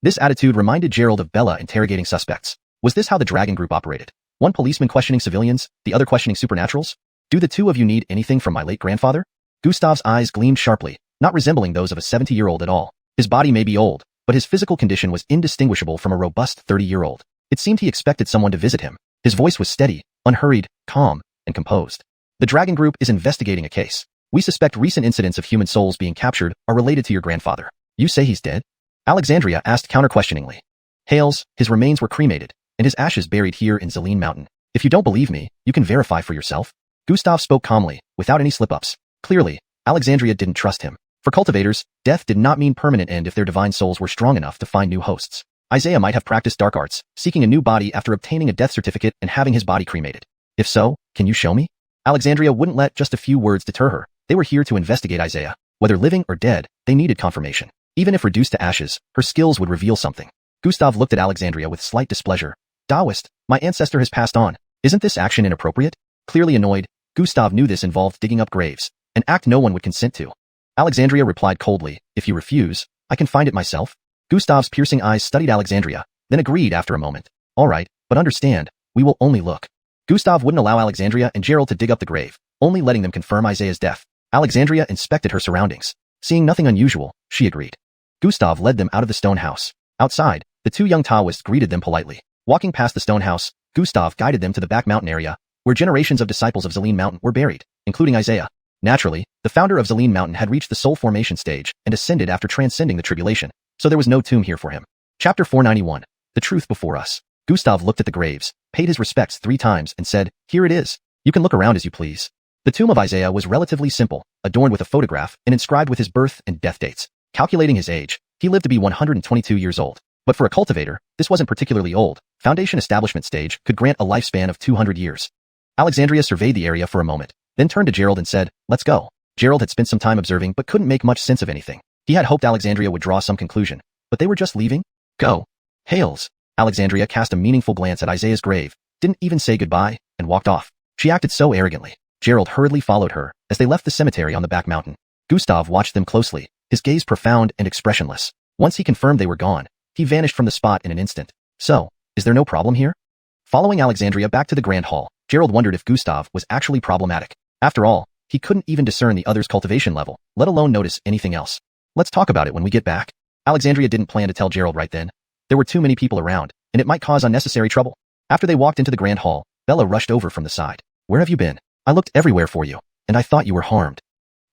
This attitude reminded Gerald of Bella interrogating suspects. Was this how the Dragon Group operated? One policeman questioning civilians, the other questioning supernaturals? Do the 2 of you need anything from my late grandfather? Gustav's eyes gleamed sharply, not resembling those of a 70-year-old at all. His body may be old, but his physical condition was indistinguishable from a robust 30-year-old. It seemed he expected someone to visit him. His voice was steady, unhurried, calm, and composed. The Dragon Group is investigating a case. We suspect recent incidents of human souls being captured are related to your grandfather. You say he's dead? Alexandria asked counter-questioningly. Hales, his remains were cremated, and his ashes buried here in Zelene Mountain. If you don't believe me, you can verify for yourself. Gustav spoke calmly, without any slip-ups. Clearly, Alexandria didn't trust him. For cultivators, death did not mean permanent end if their divine souls were strong enough to find new hosts. Isaiah might have practiced dark arts, seeking a new body after obtaining a death certificate and having his body cremated. If so, can you show me? Alexandria wouldn't let just a few words deter her. They were here to investigate Isaiah. Whether living or dead, they needed confirmation. Even if reduced to ashes, her skills would reveal something. Gustav looked at Alexandria with slight displeasure. Taoist, my ancestor has passed on. Isn't this action inappropriate? Clearly annoyed, Gustav knew this involved digging up graves, an act no one would consent to. Alexandria replied coldly, if you refuse, I can find it myself. Gustav's piercing eyes studied Alexandria, then agreed after a moment. All right, but understand, we will only look. Gustav wouldn't allow Alexandria and Gerald to dig up the grave, only letting them confirm Isaiah's death. Alexandria inspected her surroundings. Seeing nothing unusual, she agreed. Gustav led them out of the stone house. Outside, the 2 young Taoists greeted them politely. Walking past the stone house, Gustav guided them to the back mountain area, where generations of disciples of Zelene Mountain were buried, including Isaiah. Naturally, the founder of Zelene Mountain had reached the soul formation stage and ascended after transcending the tribulation, so there was no tomb here for him. Chapter 491. The Truth Before Us. Gustav looked at the graves, paid his respects 3 times, and said, here it is. You can look around as you please. The tomb of Isaiah was relatively simple, adorned with a photograph and inscribed with his birth and death dates. Calculating his age, he lived to be 122 years old. But for a cultivator, this wasn't particularly old. Foundation establishment stage could grant a lifespan of 200 years. Alexandria surveyed the area for a moment, then turned to Gerald and said, "Let's go." Gerald had spent some time observing but couldn't make much sense of anything. He had hoped Alexandria would draw some conclusion, but they were just leaving? Go. Hails. Alexandria cast a meaningful glance at Isaiah's grave, didn't even say goodbye, and walked off. She acted so arrogantly. Gerald hurriedly followed her as they left the cemetery on the back mountain. Gustav watched them closely, his gaze profound and expressionless. Once he confirmed they were gone, he vanished from the spot in an instant. So, is there no problem here? Following Alexandria back to the Grand Hall, Gerald wondered if Gustav was actually problematic. After all, he couldn't even discern the other's cultivation level, let alone notice anything else. Let's talk about it when we get back. Alexandria didn't plan to tell Gerald right then. There were too many people around, and it might cause unnecessary trouble. After they walked into the Grand Hall, Bella rushed over from the side. Where have you been? I looked everywhere for you, and I thought you were harmed.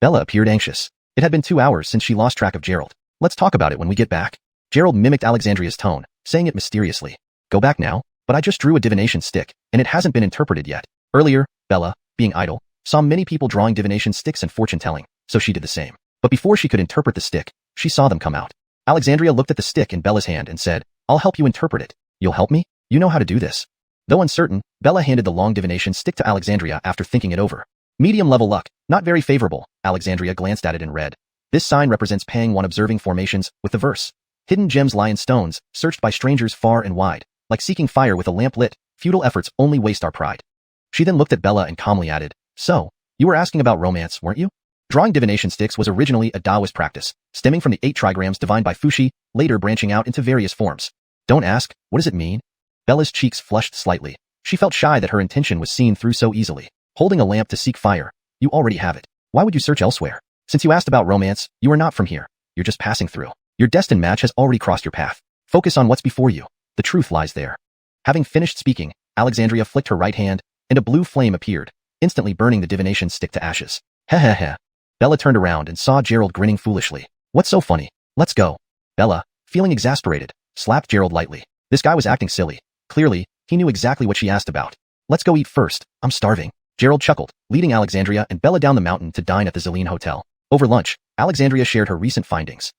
Bella appeared anxious. It had been 2 hours since she lost track of Gerald. Let's talk about it when we get back. Gerald mimicked Alexandria's tone, saying it mysteriously. Go back now? But I just drew a divination stick, and it hasn't been interpreted yet. Earlier, Bella, being idle, saw many people drawing divination sticks and fortune-telling, so she did the same. But before she could interpret the stick, she saw them come out. Alexandria looked at the stick in Bella's hand and said, I'll help you interpret it. You'll help me? You know how to do this. Though uncertain, Bella handed the long divination stick to Alexandria after thinking it over. Medium-level luck, not very favorable. Alexandria glanced at it and read. This sign represents paying one observing formations with the verse. Hidden gems lie in stones, searched by strangers far and wide. Like seeking fire with a lamp lit, futile efforts only waste our pride. She then looked at Bella and calmly added, So, you were asking about romance, weren't you? Drawing divination sticks was originally a Taoist practice, stemming from the 8 trigrams divined by Fuxi, later branching out into various forms. Don't ask, what does it mean? Bella's cheeks flushed slightly. She felt shy that her intention was seen through so easily. Holding a lamp to seek fire. You already have it. Why would you search elsewhere? Since you asked about romance, you are not from here. You're just passing through. Your destined match has already crossed your path. Focus on what's before you. The truth lies there. Having finished speaking, Alexandria flicked her right hand, and a blue flame appeared, instantly burning the divination stick to ashes. Heh. Bella turned around and saw Gerald grinning foolishly. What's so funny? Let's go. Bella, feeling exasperated, slapped Gerald lightly. This guy was acting silly. Clearly, he knew exactly what she asked about. Let's go eat first. I'm starving. Gerald chuckled, leading Alexandria and Bella down the mountain to dine at the Zeline Hotel. Over lunch, Alexandria shared her recent findings.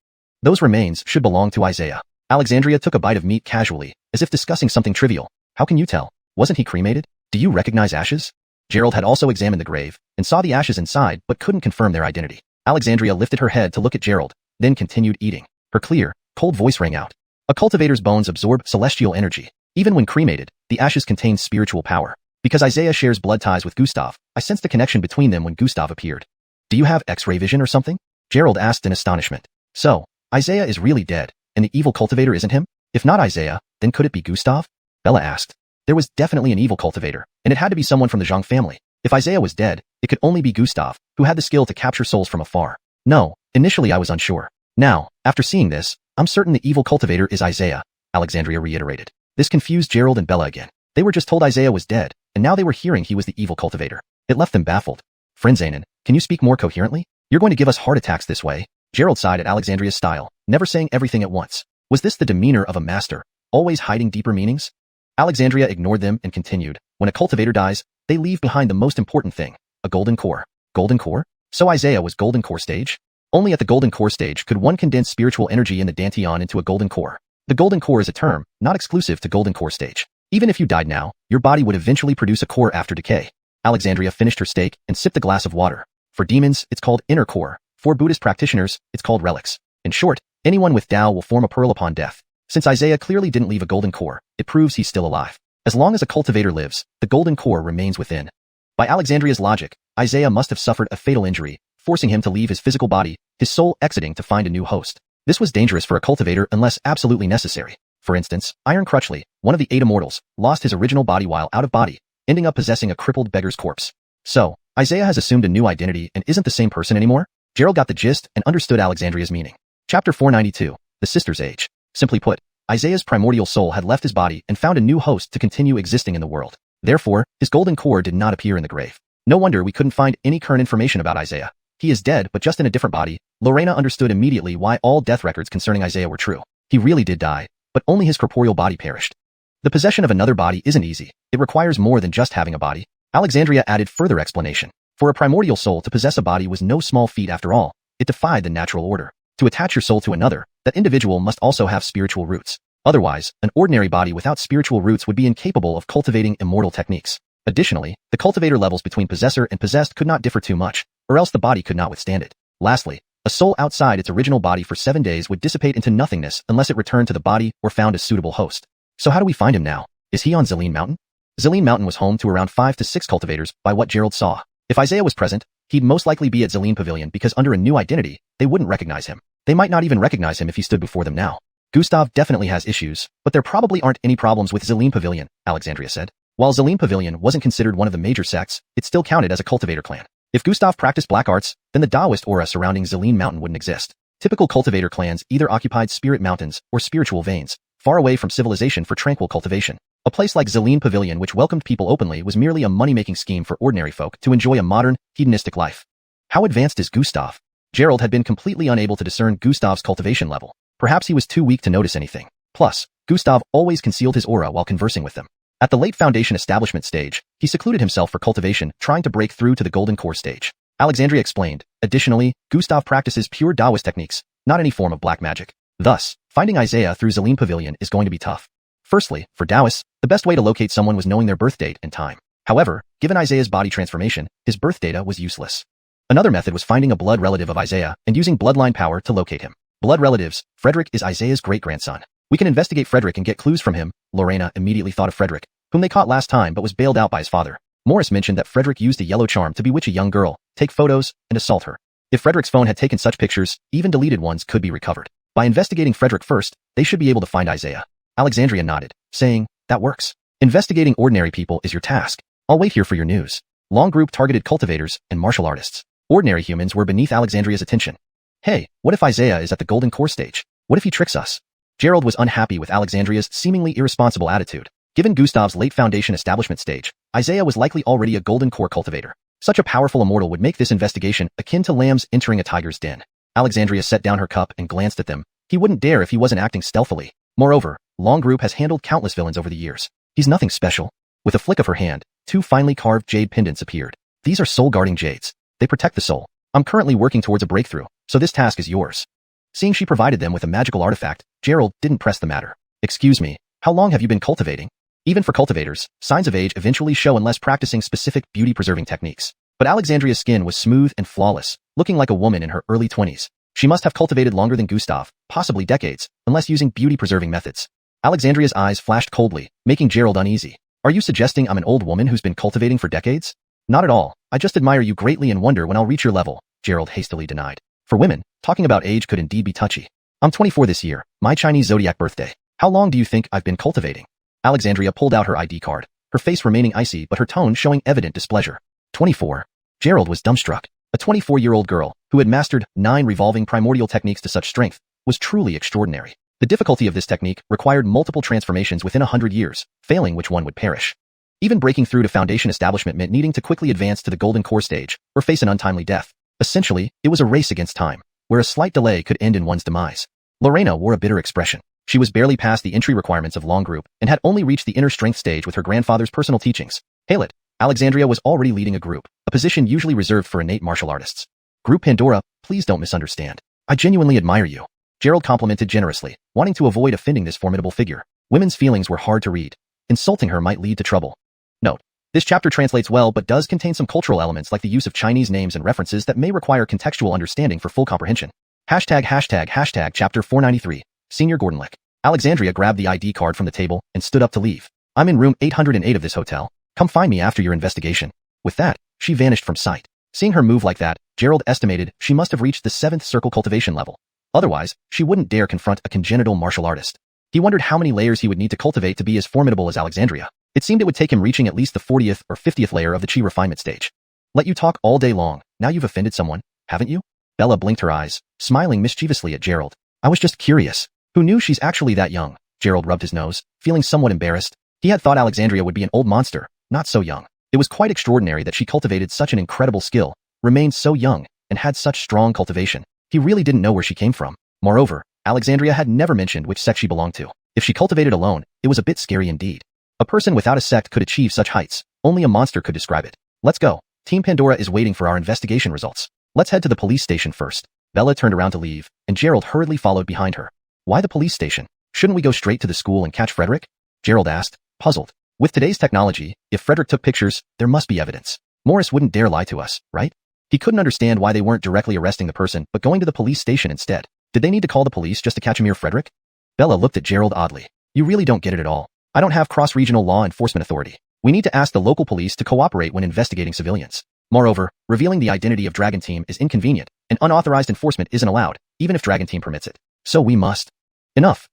Those remains should belong to Isaiah. Alexandria took a bite of meat casually, as if discussing something trivial. How can you tell? Wasn't he cremated? Do you recognize ashes? Gerald had also examined the grave, and saw the ashes inside but couldn't confirm their identity. Alexandria lifted her head to look at Gerald, then continued eating. Her clear, cold voice rang out. A cultivator's bones absorb celestial energy. Even when cremated, the ashes contain spiritual power. Because Isaiah shares blood ties with Gustav, I sensed the connection between them when Gustav appeared. Do you have X-ray vision or something? Gerald asked in astonishment. So, Isaiah is really dead, and the evil cultivator isn't him? If not Isaiah, then could it be Gustav? Bella asked. There was definitely an evil cultivator, and it had to be someone from the Zhang family. If Isaiah was dead, it could only be Gustav, who had the skill to capture souls from afar. No, initially I was unsure. Now, after seeing this, I'm certain the evil cultivator is Isaiah, Alexandria reiterated. This confused Gerald and Bella again. They were just told Isaiah was dead, and now they were hearing he was the evil cultivator. It left them baffled. Friend Zainin, can you speak more coherently? You're going to give us heart attacks this way? Gerald sighed at Alexandria's style, never saying everything at once. Was this the demeanor of a master, always hiding deeper meanings? Alexandria ignored them and continued. When a cultivator dies, they leave behind the most important thing, a golden core. Golden core? So Isaiah was golden core stage? Only at the golden core stage could one condense spiritual energy in the Dantian into a golden core. The golden core is a term, not exclusive to golden core stage. Even if you died now, your body would eventually produce a core after decay. Alexandria finished her steak and sipped a glass of water. For demons, it's called inner core. For Buddhist practitioners, it's called relics. In short, anyone with Tao will form a pearl upon death. Since Isaiah clearly didn't leave a golden core, it proves he's still alive. As long as a cultivator lives, the golden core remains within. By Alexandria's logic, Isaiah must have suffered a fatal injury, forcing him to leave his physical body, his soul exiting to find a new host. This was dangerous for a cultivator unless absolutely necessary. For instance, Iron Crutchley, one of the 8 immortals, lost his original body while out of body, ending up possessing a crippled beggar's corpse. So, Isaiah has assumed a new identity and isn't the same person anymore? Gerald got the gist and understood Alexandria's meaning. Chapter 492, The Sister's Age. Simply put, Isaiah's primordial soul had left his body and found a new host to continue existing in the world. Therefore, his golden core did not appear in the grave. No wonder we couldn't find any current information about Isaiah. He is dead, but just in a different body. Lorena understood immediately why all death records concerning Isaiah were true. He really did die, but only his corporeal body perished. The possession of another body isn't easy. It requires more than just having a body. Alexandria added further explanation. For a primordial soul to possess a body was no small feat after all. It defied the natural order. To attach your soul to another, that individual must also have spiritual roots. Otherwise, an ordinary body without spiritual roots would be incapable of cultivating immortal techniques. Additionally, the cultivator levels between possessor and possessed could not differ too much, or else the body could not withstand it. Lastly, a soul outside its original body for 7 days would dissipate into nothingness unless it returned to the body or found a suitable host. So how do we find him now? Is he on Zelene Mountain? Zelene Mountain was home to around 5 to 6 cultivators by what Gerald saw. If Isaiah was present, he'd most likely be at Zelene Pavilion because under a new identity, they wouldn't recognize him. They might not even recognize him if he stood before them now. Gustav definitely has issues, but there probably aren't any problems with Zelene Pavilion, Alexandria said. While Zelene Pavilion wasn't considered one of the major sects, it still counted as a cultivator clan. If Gustav practiced black arts, then the Taoist aura surrounding Zelene Mountain wouldn't exist. Typical cultivator clans either occupied spirit mountains or spiritual veins, far away from civilization for tranquil cultivation. A place like Zelene Pavilion, which welcomed people openly, was merely a money-making scheme for ordinary folk to enjoy a modern, hedonistic life. How advanced is Gustav? Gerald had been completely unable to discern Gustav's cultivation level. Perhaps he was too weak to notice anything. Plus, Gustav always concealed his aura while conversing with them. At the late Foundation establishment stage, he secluded himself for cultivation, trying to break through to the Golden Core stage. Alexandria explained. Additionally, Gustav practices pure Taoist techniques, not any form of black magic. Thus, finding Isaiah through Zelene Pavilion is going to be tough. Firstly, for Taoists, the best way to locate someone was knowing their birth date and time. However, given Isaiah's body transformation, his birth data was useless. Another method was finding a blood relative of Isaiah and using bloodline power to locate him. Blood relatives. Frederick is Isaiah's great-grandson. We can investigate Frederick and get clues from him. Lorena immediately thought of Frederick, whom they caught last time but was bailed out by his father. Morris mentioned that Frederick used a yellow charm to bewitch a young girl, take photos, and assault her. If Frederick's phone had taken such pictures, even deleted ones could be recovered. By investigating Frederick first, they should be able to find Isaiah. Alexandria nodded, saying, that works. Investigating ordinary people is your task. I'll wait here for your news. Long group targeted cultivators and martial artists. Ordinary humans were beneath Alexandria's attention. Hey, what if Isaiah is at the Golden Core stage? What if he tricks us? Gerald was unhappy with Alexandria's seemingly irresponsible attitude. Given Gustav's late Foundation establishment stage, Isaiah was likely already a Golden Core cultivator. Such a powerful immortal would make this investigation akin to lambs entering a tiger's den. Alexandria set down her cup and glanced at them. He wouldn't dare if he wasn't acting stealthily. Moreover, Long Group has handled countless villains over the years. He's nothing special. With a flick of her hand, 2 finely carved jade pendants appeared. These are soul-guarding jades. They protect the soul. I'm currently working towards a breakthrough, so this task is yours. Seeing she provided them with a magical artifact, Gerald didn't press the matter. Excuse me, how long have you been cultivating? Even for cultivators, signs of age eventually show unless practicing specific beauty-preserving techniques. But Alexandria's skin was smooth and flawless, looking like a woman in her early 20s. She must have cultivated longer than Gustav, possibly decades, unless using beauty-preserving methods. Alexandria's eyes flashed coldly, making Gerald uneasy. Are you suggesting I'm an old woman who's been cultivating for decades? Not at all. I just admire you greatly and wonder when I'll reach your level, Gerald hastily denied. For women, talking about age could indeed be touchy. I'm 24 this year, my Chinese zodiac birthday. How long do you think I've been cultivating? Alexandria pulled out her ID card, her face remaining icy but her tone showing evident displeasure. 24. Gerald was dumbstruck. A 24-year-old girl, who had mastered 9 revolving primordial techniques to such strength, was truly extraordinary. The difficulty of this technique required multiple transformations within 100 years, failing which one would perish. Even breaking through to Foundation establishment meant needing to quickly advance to the Golden Core stage, or face an untimely death. Essentially, it was a race against time, where a slight delay could end in one's demise. Lorena wore a bitter expression. She was barely past the entry requirements of Long Group, and had only reached the inner strength stage with her grandfather's personal teachings. Hail it! Alexandria was already leading a group, a position usually reserved for innate martial artists. Group Pandora, please don't misunderstand. I genuinely admire you. Gerald complimented generously, wanting to avoid offending this formidable figure. Women's feelings were hard to read. Insulting her might lead to trouble. Note: this chapter translates well but does contain some cultural elements like the use of Chinese names and references that may require contextual understanding for full comprehension. ####Chapter 493. Senior Gordonlick. Alexandria grabbed the ID card from the table and stood up to leave. I'm in room 808 of this hotel. Come find me after your investigation. With that, she vanished from sight. Seeing her move like that, Gerald estimated she must have reached the 7th circle cultivation level. Otherwise, she wouldn't dare confront a congenital martial artist. He wondered how many layers he would need to cultivate to be as formidable as Alexandria. It seemed it would take him reaching at least the 40th or 50th layer of the chi refinement stage. Let you talk all day long, now you've offended someone, haven't you? Bella blinked her eyes, smiling mischievously at Gerald. I was just curious. Who knew she's actually that young? Gerald rubbed his nose, feeling somewhat embarrassed. He had thought Alexandria would be an old monster, not so young. It was quite extraordinary that she cultivated such an incredible skill, remained so young, and had such strong cultivation. He really didn't know where she came from. Moreover, Alexandria had never mentioned which sect she belonged to. If she cultivated alone, it was a bit scary indeed. A person without a sect could achieve such heights. Only a monster could describe it. Let's go. Team Pandora is waiting for our investigation results. Let's head to the police station first. Bella turned around to leave, and Gerald hurriedly followed behind her. Why the police station? Shouldn't we go straight to the school and catch Frederick? Gerald asked, puzzled. With today's technology, if Frederick took pictures, there must be evidence. Morris wouldn't dare lie to us, right? He couldn't understand why they weren't directly arresting the person but going to the police station instead. Did they need to call the police just to catch a mere Frederick? Bella looked at Gerald oddly. You really don't get it at all. I don't have cross-regional law enforcement authority. We need to ask the local police to cooperate when investigating civilians. Moreover, revealing the identity of Dragon Team is inconvenient, and unauthorized enforcement isn't allowed, even if Dragon Team permits it. So we must. Enough.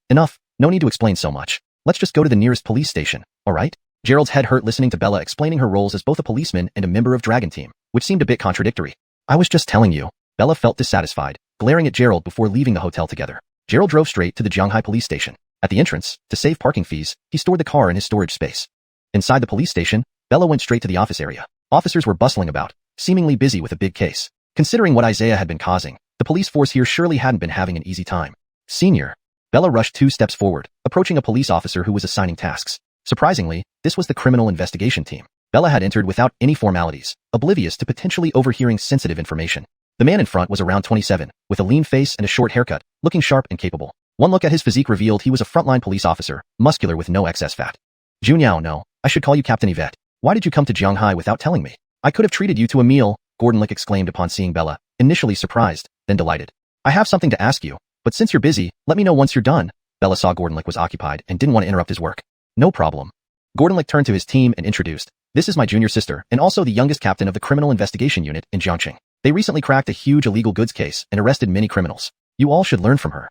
No need to explain so much. Let's just go to the nearest police station, alright? Gerald's head hurt listening to Bella explaining her roles as both a policeman and a member of Dragon Team, which seemed a bit contradictory. I was just telling you. Bella felt dissatisfied, glaring at Gerald before leaving the hotel together. Gerald drove straight to the Zhanghai police station. At the entrance, to save parking fees, he stored the car in his storage space. Inside the police station, Bella went straight to the office area. Officers were bustling about, seemingly busy with a big case. Considering what Isaiah had been causing, the police force here surely hadn't been having an easy time. Senior. Bella rushed 2 steps forward, approaching a police officer who was assigning tasks. Surprisingly, this was the criminal investigation team. Bella had entered without any formalities, oblivious to potentially overhearing sensitive information. The man in front was around 27, with a lean face and a short haircut, looking sharp and capable. One look at his physique revealed he was a frontline police officer, muscular with no excess fat. Junyao, no, I should call you Captain Yvette. Why did you come to Zhanghai without telling me? I could have treated you to a meal, Gordon exclaimed upon seeing Bella, initially surprised, then delighted. I have something to ask you, but since you're busy, let me know once you're done. Bella saw Gordon was occupied and didn't want to interrupt his work. No problem. Gordon turned to his team and introduced. This is my junior sister and also the youngest captain of the criminal investigation unit in Jiangqing. They recently cracked a huge illegal goods case and arrested many criminals. You all should learn from her.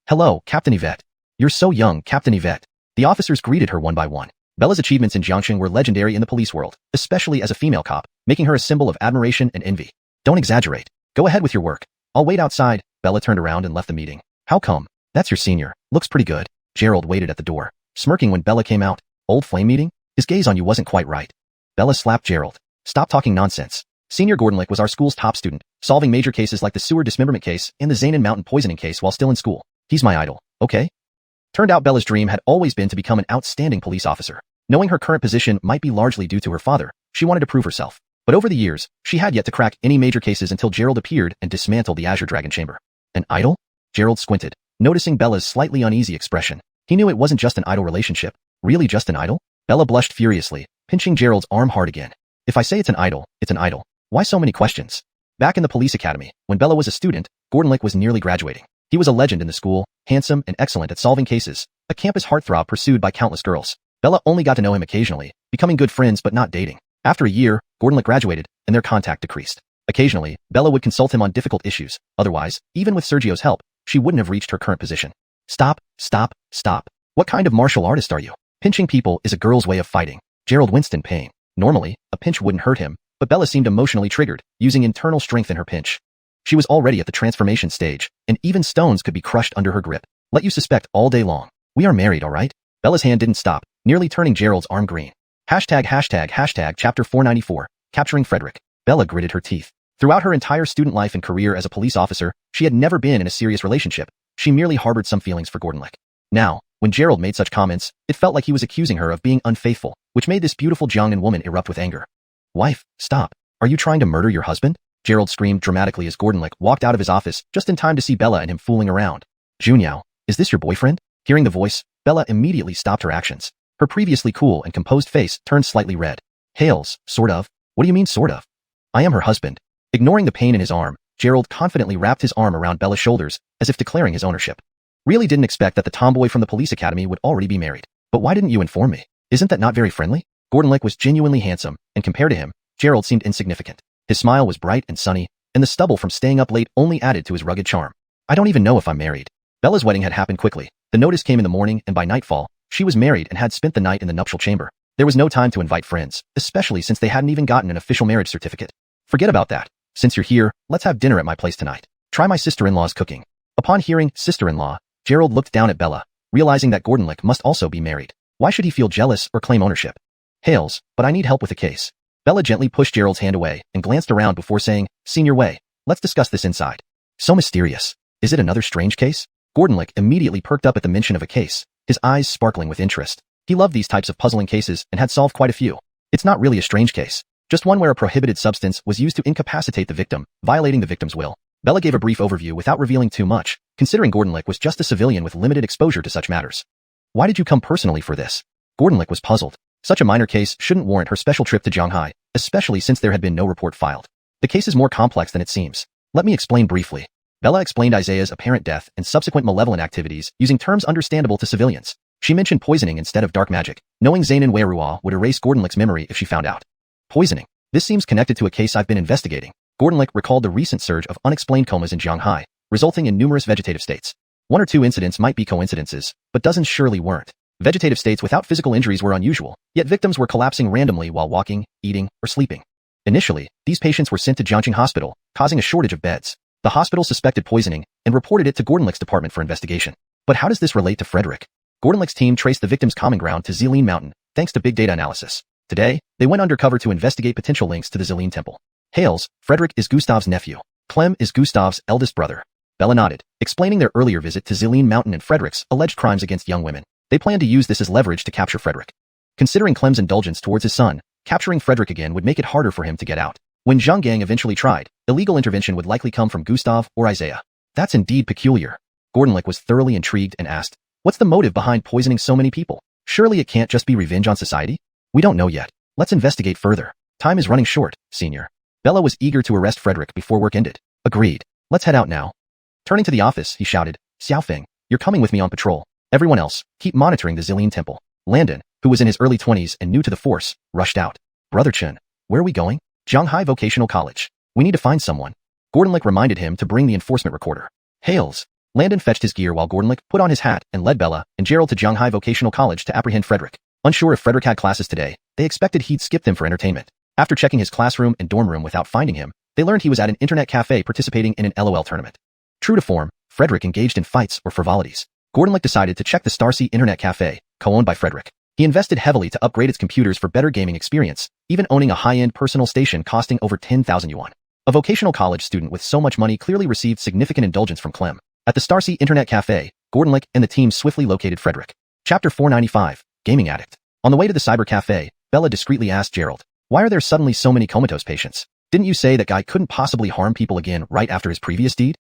Hello, Captain Yvette. You're so young, Captain Yvette. The officers greeted her one by one. Bella's achievements in Jiangqing were legendary in the police world, especially as a female cop, making her a symbol of admiration and envy. Don't exaggerate. Go ahead with your work. I'll wait outside. Bella turned around and left the meeting. How come? That's your senior. Looks pretty good. Gerald waited at the door, smirking when Bella came out. Old flame meeting? His gaze on you wasn't quite right. Bella slapped Gerald. Stop talking nonsense. Senior Gordon was our school's top student, solving major cases like the sewer dismemberment case and the Zainan Mountain poisoning case while still in school. He's my idol, okay? Turned out Bella's dream had always been to become an outstanding police officer. Knowing her current position might be largely due to her father, she wanted to prove herself. But over the years, she had yet to crack any major cases until Gerald appeared and dismantled the Azure Dragon Chamber. An idol? Gerald squinted, noticing Bella's slightly uneasy expression. He knew it wasn't just an idol relationship. Really just an idol? Bella blushed furiously, pinching Gerald's arm hard again. If I say it's an idol, it's an idol. Why so many questions? Back in the police academy, when Bella was a student, Gordon was nearly graduating. He was a legend in the school, handsome and excellent at solving cases, a campus heartthrob pursued by countless girls. Bella only got to know him occasionally, becoming good friends but not dating. After a year, Gordon graduated, and their contact decreased. Occasionally, Bella would consult him on difficult issues. Otherwise, even with Sergio's help, she wouldn't have reached her current position. Stop. What kind of martial artist are you? Pinching people is a girl's way of fighting. Gerald winced in pain. Normally, a pinch wouldn't hurt him, but Bella seemed emotionally triggered, using internal strength in her pinch. She was already at the transformation stage, and even stones could be crushed under her grip. Let you suspect all day long. We are married, alright? Bella's hand didn't stop, nearly turning Gerald's arm green. Hashtag chapter 494, capturing Frederick. Bella gritted her teeth. Throughout her entire student life and career as a police officer, she had never been in a serious relationship. She merely harbored some feelings for Gordon. Now, when Gerald made such comments, it felt like he was accusing her of being unfaithful, which made this beautiful Jiangnan woman erupt with anger. Wife, stop. Are you trying to murder your husband? Gerald screamed dramatically as Gordon walked out of his office just in time to see Bella and him fooling around. Junyao, is this your boyfriend? Hearing the voice, Bella immediately stopped her actions. Her previously cool and composed face turned slightly red. Hales, sort of. What do you mean sort of? I am her husband. Ignoring the pain in his arm, Gerald confidently wrapped his arm around Bella's shoulders, as if declaring his ownership. Really didn't expect that the tomboy from the police academy would already be married. But why didn't you inform me? Isn't that not very friendly? Gordon was genuinely handsome, and compared to him, Gerald seemed insignificant. His smile was bright and sunny, and the stubble from staying up late only added to his rugged charm. I don't even know if I'm married. Bella's wedding had happened quickly. The notice came in the morning, and by nightfall, she was married and had spent the night in the nuptial chamber. There was no time to invite friends, especially since they hadn't even gotten an official marriage certificate. Forget about that. Since you're here, let's have dinner at my place tonight. Try my sister-in-law's cooking. Upon hearing sister-in-law, Gerald looked down at Bella, realizing that Gordon must also be married. Why should he feel jealous or claim ownership? Hales, but I need help with a case. Bella gently pushed Gerald's hand away and glanced around before saying, Senior Wei, let's discuss this inside. So mysterious. Is it another strange case? Gordon immediately perked up at the mention of a case, his eyes sparkling with interest. He loved these types of puzzling cases and had solved quite a few. It's not really a strange case, just one where a prohibited substance was used to incapacitate the victim, violating the victim's will. Bella gave a brief overview without revealing too much, considering Gordon was just a civilian with limited exposure to such matters. Why did you come personally for this? Gordon was puzzled. Such a minor case shouldn't warrant her special trip to Shanghai, especially since there had been no report filed. The case is more complex than it seems. Let me explain briefly. Bella explained Isaiah's apparent death and subsequent malevolent activities using terms understandable to civilians. She mentioned poisoning instead of dark magic, knowing Zane and Weirua would erase Gordonlick's memory if she found out. Poisoning. This seems connected to a case I've been investigating. Gordonlick recalled the recent surge of unexplained comas in Shanghai, resulting in numerous vegetative states. One or two incidents might be coincidences, but dozens surely weren't. Vegetative states without physical injuries were unusual, yet victims were collapsing randomly while walking, eating, or sleeping. Initially, these patients were sent to Jiangqing Hospital, causing a shortage of beds. The hospital suspected poisoning and reported it to Gordonlick's department for investigation. But how does this relate to Frederick? Gordonlick's team traced the victim's common ground to Zilin Mountain, thanks to big data analysis. Today, they went undercover to investigate potential links to the Zilin Temple. Hales, Frederick is Gustav's nephew. Clem is Gustav's eldest brother. Bella nodded, explaining their earlier visit to Zilin Mountain and Frederick's alleged crimes against young women. They planned to use this as leverage to capture Frederick. Considering Clem's indulgence towards his son, capturing Frederick again would make it harder for him to get out. When Zhang Gang eventually tried, illegal intervention would likely come from Gustav or Isaiah. That's indeed peculiar. Gordonlick was thoroughly intrigued and asked, what's the motive behind poisoning so many people? Surely it can't just be revenge on society? We don't know yet. Let's investigate further. Time is running short, senior. Bella was eager to arrest Frederick before work ended. Agreed. Let's head out now. Turning to the office, he shouted, Xiaofeng, you're coming with me on patrol. Everyone else, keep monitoring the Zilin Temple. Landon, who was in his early 20s and new to the force, rushed out. Brother Chen, where are we going? Shanghai Vocational College. We need to find someone. Gordonlick reminded him to bring the enforcement recorder. Hales. Landon fetched his gear while Gordonlick put on his hat and led Bella and Gerald to Shanghai Vocational College to apprehend Frederick. Unsure if Frederick had classes today, they expected he'd skip them for entertainment. After checking his classroom and dorm room without finding him, they learned he was at an internet cafe participating in an LOL tournament. True to form, Frederick engaged in fights or frivolities. Gordonlick decided to check the Starsea Internet Cafe, co-owned by Frederick. He invested heavily to upgrade its computers for better gaming experience, even owning a high-end personal station costing over 10,000 yuan. A vocational college student with so much money clearly received significant indulgence from Clem. At the Starsea Internet Cafe, Gordonlick and the team swiftly located Frederick. Chapter 495, Gaming Addict. On the way to the cyber cafe, Bella discreetly asked Gerald, why are there suddenly so many comatose patients? Didn't you say that guy couldn't possibly harm people again right after his previous deed?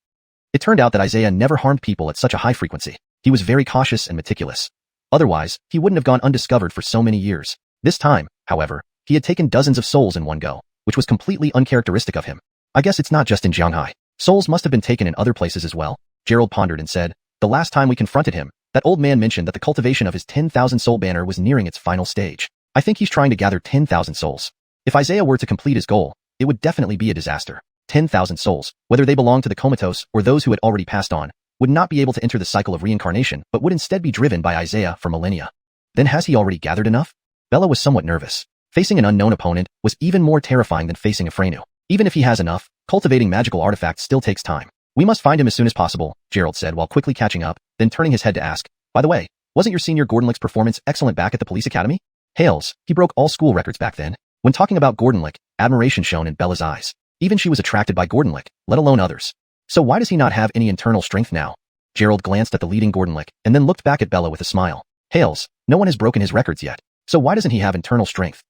It turned out that Isaiah never harmed people at such a high frequency. He was very cautious and meticulous. Otherwise, he wouldn't have gone undiscovered for so many years. This time, however, he had taken dozens of souls in one go, which was completely uncharacteristic of him. I guess it's not just in Shanghai. Souls must have been taken in other places as well. Gerald pondered and said, the last time we confronted him, that old man mentioned that the cultivation of his 10,000 soul banner was nearing its final stage. I think he's trying to gather 10,000 souls. If Isaiah were to complete his goal, it would definitely be a disaster. 10,000 souls, whether they belong to the comatose or those who had already passed on, would not be able to enter the cycle of reincarnation but would instead be driven by Isaiah for millennia. Then has he already gathered enough? Bella was somewhat nervous. Facing an unknown opponent was even more terrifying than facing a Frenu. Even if he has enough, cultivating magical artifacts still takes time. We must find him as soon as possible, Gerald said while quickly catching up, then turning his head to ask, by the way, wasn't your senior Gordonlick's performance excellent back at the police academy? Hales, he broke all school records back then. When talking about Gordonlick, admiration shone in Bella's eyes. Even she was attracted by Gordonlick, let alone others. So why does he not have any internal strength now? Gerald glanced at the leading Gordonlick and then looked back at Bella with a smile. Hales, no one has broken his records yet. So why doesn't he have internal strength?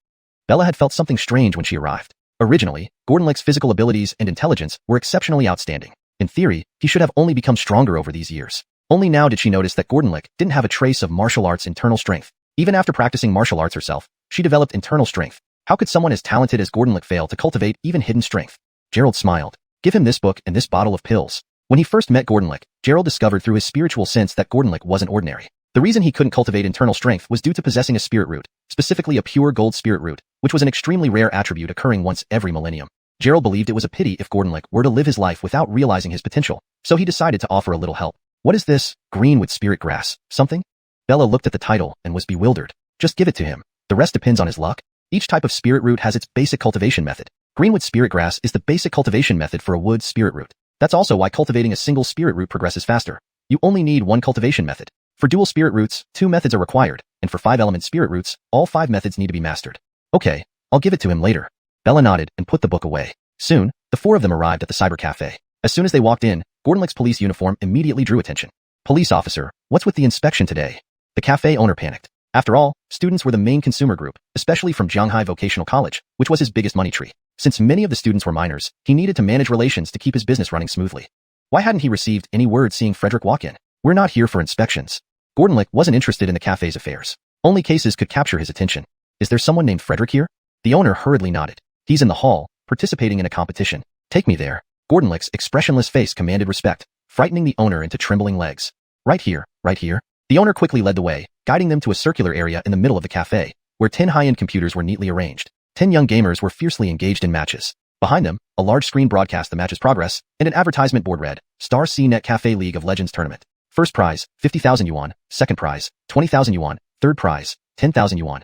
Bella had felt something strange when she arrived. Originally, Gordonlick's physical abilities and intelligence were exceptionally outstanding. In theory, he should have only become stronger over these years. Only now did she notice that Gordonlick didn't have a trace of martial arts internal strength. Even after practicing martial arts herself, she developed internal strength. How could someone as talented as Gordonlick fail to cultivate even hidden strength? Gerald smiled. Give him this book and this bottle of pills. When he first met Gordonlick, Gerald discovered through his spiritual sense that Gordonlick wasn't ordinary. The reason he couldn't cultivate internal strength was due to possessing a spirit root, specifically a pure gold spirit root, which was an extremely rare attribute occurring once every millennium. Gerald believed it was a pity if Gordonlick were to live his life without realizing his potential, so he decided to offer a little help. What is this, green with spirit grass, something? Bella looked at the title and was bewildered. Just give it to him. The rest depends on his luck. Each type of spirit root has its basic cultivation method. Greenwood spirit grass is the basic cultivation method for a wood spirit root. That's also why cultivating a single spirit root progresses faster. You only need one cultivation method. For dual spirit roots, 2 methods are required, and for 5-element spirit roots, all 5 methods need to be mastered. Okay, I'll give it to him later. Bella nodded and put the book away. Soon, the 4 of them arrived at the cyber cafe. As soon as they walked in, Gordonlick's police uniform immediately drew attention. Police officer, what's with the inspection today? The cafe owner panicked. After all, students were the main consumer group, especially from Shanghai Vocational College, which was his biggest money tree. Since many of the students were minors, he needed to manage relations to keep his business running smoothly. Why hadn't he received any word seeing Frederick walk in? We're not here for inspections. Gordonlick wasn't interested in the cafe's affairs. Only cases could capture his attention. Is there someone named Frederick here? The owner hurriedly nodded. He's in the hall, participating in a competition. Take me there. Gordonlick's expressionless face commanded respect, frightening the owner into trembling legs. Right here, right here. The owner quickly led the way, guiding them to a circular area in the middle of the cafe, where 10 high-end computers were neatly arranged. 10 young gamers were fiercely engaged in matches. Behind them, a large screen broadcast the match's progress, and an advertisement board read, Star CNET Cafe League of Legends Tournament. First prize, 50,000 yuan. Second prize, 20,000 yuan. Third prize, 10,000 yuan.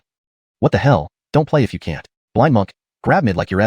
What the hell? Don't play if you can't. Blind monk, grab mid like you're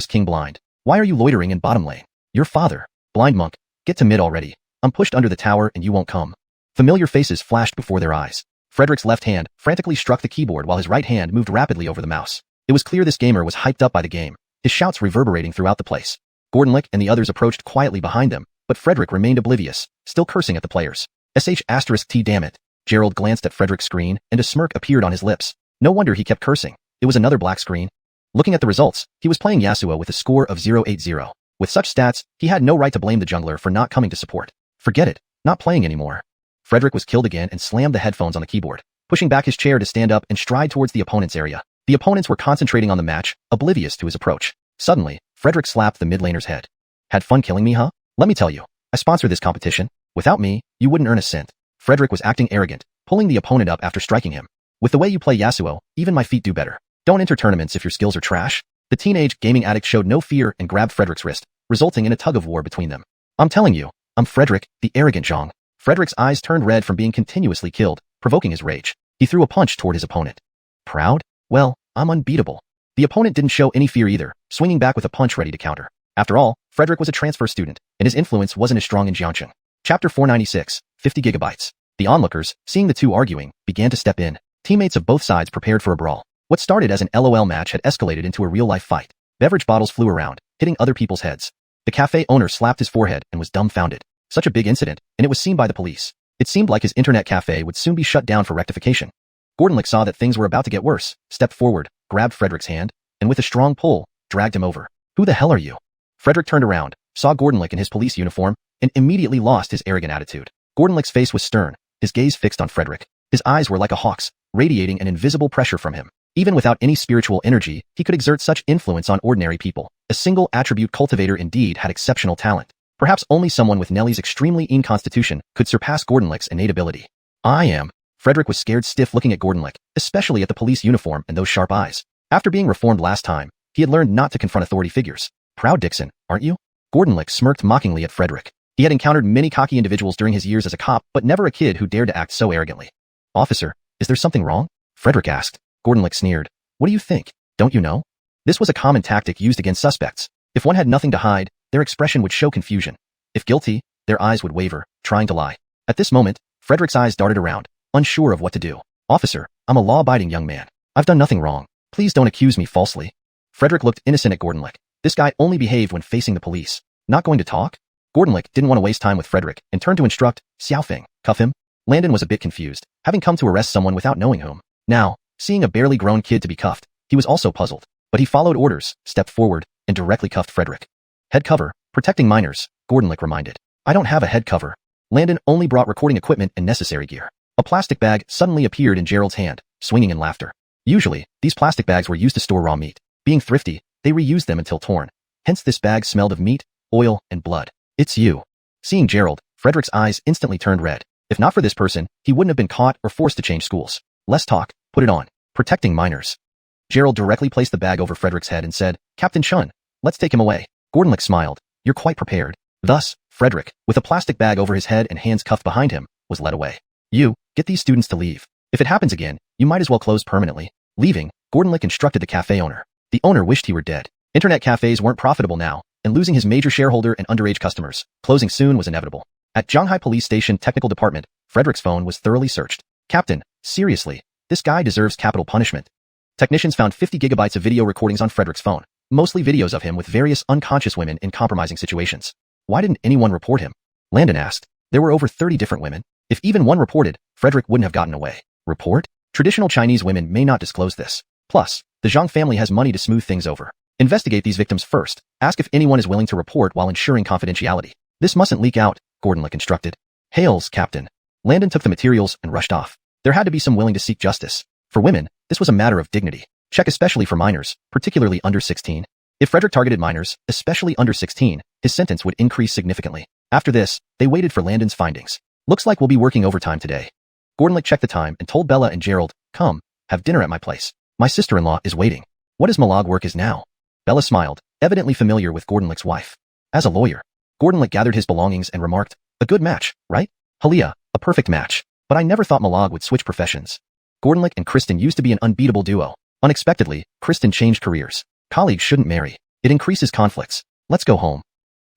King blind. Why are you loitering in bottom lane? Your father. Blind monk, get to mid already. I'm pushed under the tower and you won't come. Familiar faces flashed before their eyes. Frederick's left hand frantically struck the keyboard while his right hand moved rapidly over the mouse. It was clear this gamer was hyped up by the game, his shouts reverberating throughout the place. Gordonlick and the others approached quietly behind them, but Frederick remained oblivious, still cursing at the players. *T damn it. Gerald glanced at Frederick's screen, and a smirk appeared on his lips. No wonder he kept cursing. It was another black screen. Looking at the results, he was playing Yasuo with a score of 0-8-0. With such stats, he had no right to blame the jungler for not coming to support. Forget it. Not playing anymore. Frederick was killed again and slammed the headphones on the keyboard, pushing back his chair to stand up and stride towards the opponent's area. The opponents were concentrating on the match, oblivious to his approach. Suddenly, Frederick slapped the mid laner's head. Had fun killing me, huh? Let me tell you, I sponsor this competition. Without me, you wouldn't earn a cent. Frederick was acting arrogant, pulling the opponent up after striking him. With the way you play Yasuo, even my feet do better. Don't enter tournaments if your skills are trash. The teenage gaming addict showed no fear and grabbed Frederick's wrist, resulting in a tug-of-war between them. I'm telling you, I'm Frederick, the arrogant Zhang. Frederick's eyes turned red from being continuously killed, provoking his rage. He threw a punch toward his opponent. Proud? Well, I'm unbeatable. The opponent didn't show any fear either, swinging back with a punch ready to counter. After all, Frederick was a transfer student, and his influence wasn't as strong in Jiangcheng. Chapter 496, 50 gigabytes. The onlookers, seeing the two arguing, began to step in. Teammates of both sides prepared for a brawl. What started as an LOL match had escalated into a real-life fight. Beverage bottles flew around, hitting other people's heads. The cafe owner slapped his forehead and was dumbfounded. Such a big incident, and it was seen by the police. It seemed like his internet cafe would soon be shut down for rectification. Gordonlick saw that things were about to get worse, stepped forward, grabbed Frederick's hand, and with a strong pull, dragged him over. Who the hell are you? Frederick turned around, saw Gordonlick in his police uniform, and immediately lost his arrogant attitude. Gordonlick's face was stern, his gaze fixed on Frederick. His eyes were like a hawk's, radiating an invisible pressure from him. Even without any spiritual energy, he could exert such influence on ordinary people. A single attribute cultivator indeed had exceptional talent. Perhaps only someone with Nellie's extremely lean constitution could surpass Gordonlick's innate ability. I am. Frederick was scared stiff looking at Gordonlick, especially at the police uniform and those sharp eyes. After being reformed last time, he had learned not to confront authority figures. Proud Dixon, aren't you? Gordonlick smirked mockingly at Frederick. He had encountered many cocky individuals during his years as a cop, but never a kid who dared to act so arrogantly. Officer, is there something wrong? Frederick asked. Gordonlick sneered. What do you think? Don't you know? This was a common tactic used against suspects. If one had nothing to hide, their expression would show confusion. If guilty, their eyes would waver, trying to lie. At this moment, Frederick's eyes darted around, unsure of what to do. Officer, I'm a law-abiding young man. I've done nothing wrong. Please don't accuse me falsely. Frederick looked innocent at Gordonlick. This guy only behaved when facing the police. Not going to talk? Gordonlick didn't want to waste time with Frederick and turned to instruct, Xiaofeng, cuff him. Landon was a bit confused, having come to arrest someone without knowing whom. Now, seeing a barely grown kid to be cuffed, he was also puzzled. But he followed orders, stepped forward, and directly cuffed Frederick. Head cover, protecting minors, Gordonlick reminded. I don't have a head cover. Landon only brought recording equipment and necessary gear. A plastic bag suddenly appeared in Gerald's hand, swinging in laughter. Usually, these plastic bags were used to store raw meat. Being thrifty, they reused them until torn. Hence this bag smelled of meat, oil, and blood. It's you. Seeing Gerald, Frederick's eyes instantly turned red. If not for this person, he wouldn't have been caught or forced to change schools. Less talk, put it on. Protecting minors. Gerald directly placed the bag over Frederick's head and said, Captain Chun, let's take him away. Gordonlick smiled. You're quite prepared. Thus, Frederick, with a plastic bag over his head and hands cuffed behind him, was led away. You, get these students to leave. If it happens again, you might as well close permanently. Leaving, Gordonlick instructed the cafe owner. The owner wished he were dead. Internet cafes weren't profitable now, and losing his major shareholder and underage customers, closing soon was inevitable. At Zhanghai Police Station Technical Department, Frederick's phone was thoroughly searched. Captain, seriously, this guy deserves capital punishment. Technicians found 50 gigabytes of video recordings on Frederick's phone, mostly videos of him with various unconscious women in compromising situations. Why didn't anyone report him? Landon asked. There were over 30 different women. If even one reported, Frederick wouldn't have gotten away. Report? Traditional Chinese women may not disclose this. Plus, the Zhang family has money to smooth things over. Investigate these victims first. Ask if anyone is willing to report while ensuring confidentiality. This mustn't leak out, Gordonlick instructed. Hails, Captain. Landon took the materials and rushed off. There had to be some willing to seek justice. For women, this was a matter of dignity. Check especially for minors, particularly under 16. If Frederick targeted minors, especially under 16, his sentence would increase significantly. After this, they waited for Landon's findings. Looks like we'll be working overtime today. Gordonlick checked the time and told Bella and Gerald, come, have dinner at my place. My sister-in-law is waiting. What does Malag work is now? Bella smiled, evidently familiar with Gordonlick's wife. As a lawyer, Gordonlick gathered his belongings and remarked, a good match, right? Halia, a perfect match. But I never thought Malag would switch professions. Gordonlick and Kristen used to be an unbeatable duo. Unexpectedly, Kristen changed careers. Colleagues shouldn't marry. It increases conflicts. Let's go home.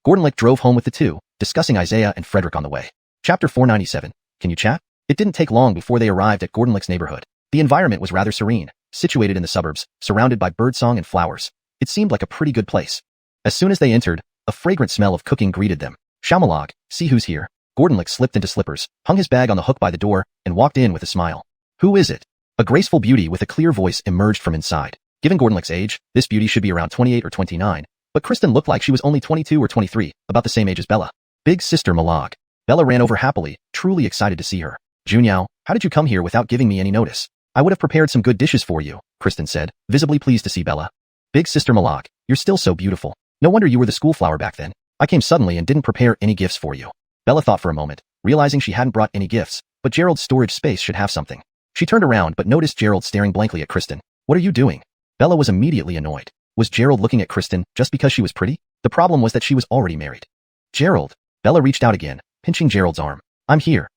Gordonlick drove home with the two, discussing Isaiah and Frederick on the way. Chapter 497. Can you chat? It didn't take long before they arrived at Gordonlick's neighborhood. The environment was rather serene, situated in the suburbs, surrounded by birdsong and flowers. It seemed like a pretty good place. As soon as they entered, a fragrant smell of cooking greeted them. Malag, see who's here. Gordonlick slipped into slippers, hung his bag on the hook by the door, and walked in with a smile. Who is it? A graceful beauty with a clear voice emerged from inside. Given Gordonlick's age, this beauty should be around 28 or 29, but Kristen looked like she was only 22 or 23, about the same age as Bella. Big sister Malag. Bella ran over happily, truly excited to see her. Junyao, how did you come here without giving me any notice? I would have prepared some good dishes for you, Kristen said, visibly pleased to see Bella. Big sister Malag, you're still so beautiful. No wonder you were the school flower back then. I came suddenly and didn't prepare any gifts for you. Bella thought for a moment, realizing she hadn't brought any gifts, but Gerald's storage space should have something. She turned around but noticed Gerald staring blankly at Kristen. What are you doing? Bella was immediately annoyed. Was Gerald looking at Kristen just because she was pretty? The problem was that she was already married. Gerald. Bella reached out again, pinching Gerald's arm. I'm here.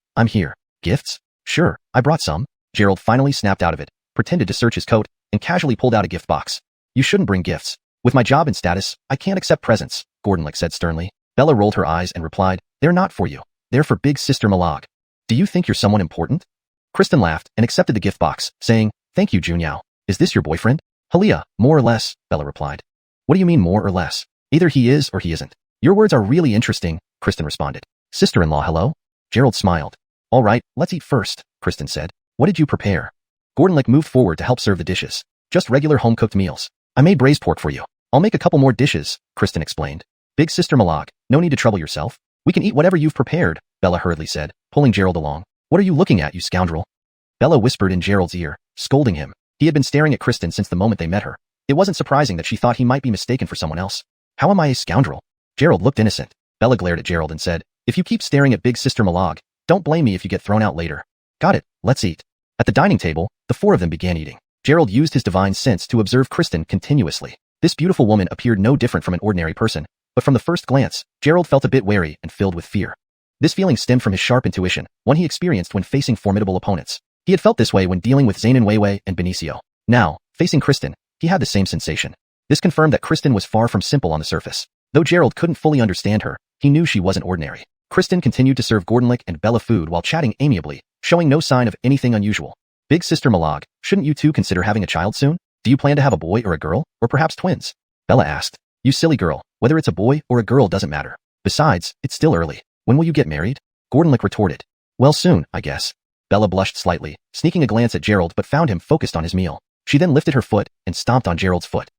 Gifts? Sure, I brought some. Gerald finally snapped out of it, pretended to search his coat, and casually pulled out a gift box. You shouldn't bring gifts. With my job and status, I can't accept presents, Gordonlick said sternly. Bella rolled her eyes and replied, they're not for you. They're for big sister Malag. Do you think you're someone important? Kristen laughed and accepted the gift box, saying, thank you, Junyao. Is this your boyfriend? Halia, more or less, Bella replied. What do you mean more or less? Either he is or he isn't. Your words are really interesting, Kristen responded. Sister-in-law, hello? Gerald smiled. All right, let's eat first, Kristen said. What did you prepare? Gordonlick moved forward to help serve the dishes. Just regular home-cooked meals. I made braised pork for you. I'll make a couple more dishes, Kristen explained. Big sister Malag, no need to trouble yourself. We can eat whatever you've prepared, Bella hurriedly said, pulling Gerald along. What are you looking at, you scoundrel? Bella whispered in Gerald's ear, scolding him. He had been staring at Kristen since the moment they met her. It wasn't surprising that she thought he might be mistaken for someone else. How am I a scoundrel? Gerald looked innocent. Bella glared at Gerald and said, if you keep staring at big sister Malag, don't blame me if you get thrown out later. Got it, let's eat. At the dining table, the four of them began eating. Gerald used his divine sense to observe Kristen continuously. This beautiful woman appeared no different from an ordinary person, but from the first glance, Gerald felt a bit wary and filled with fear. This feeling stemmed from his sharp intuition, one he experienced when facing formidable opponents. He had felt this way when dealing with Zainin Weiwei and Benicio. Now, facing Kristen, he had the same sensation. This confirmed that Kristen was far from simple on the surface. Though Gerald couldn't fully understand her, he knew she wasn't ordinary. Kristen continued to serve Gordonlick and Bella food while chatting amiably, showing no sign of anything unusual. Big sister Malag, shouldn't you two consider having a child soon? Do you plan to have a boy or a girl, or perhaps twins? Bella asked. You silly girl, whether it's a boy or a girl doesn't matter. Besides, it's still early. When will you get married? Gordonlick retorted. Well, soon, I guess. Bella blushed slightly, sneaking a glance at Gerald but found him focused on his meal. She then lifted her foot and stomped on Gerald's foot.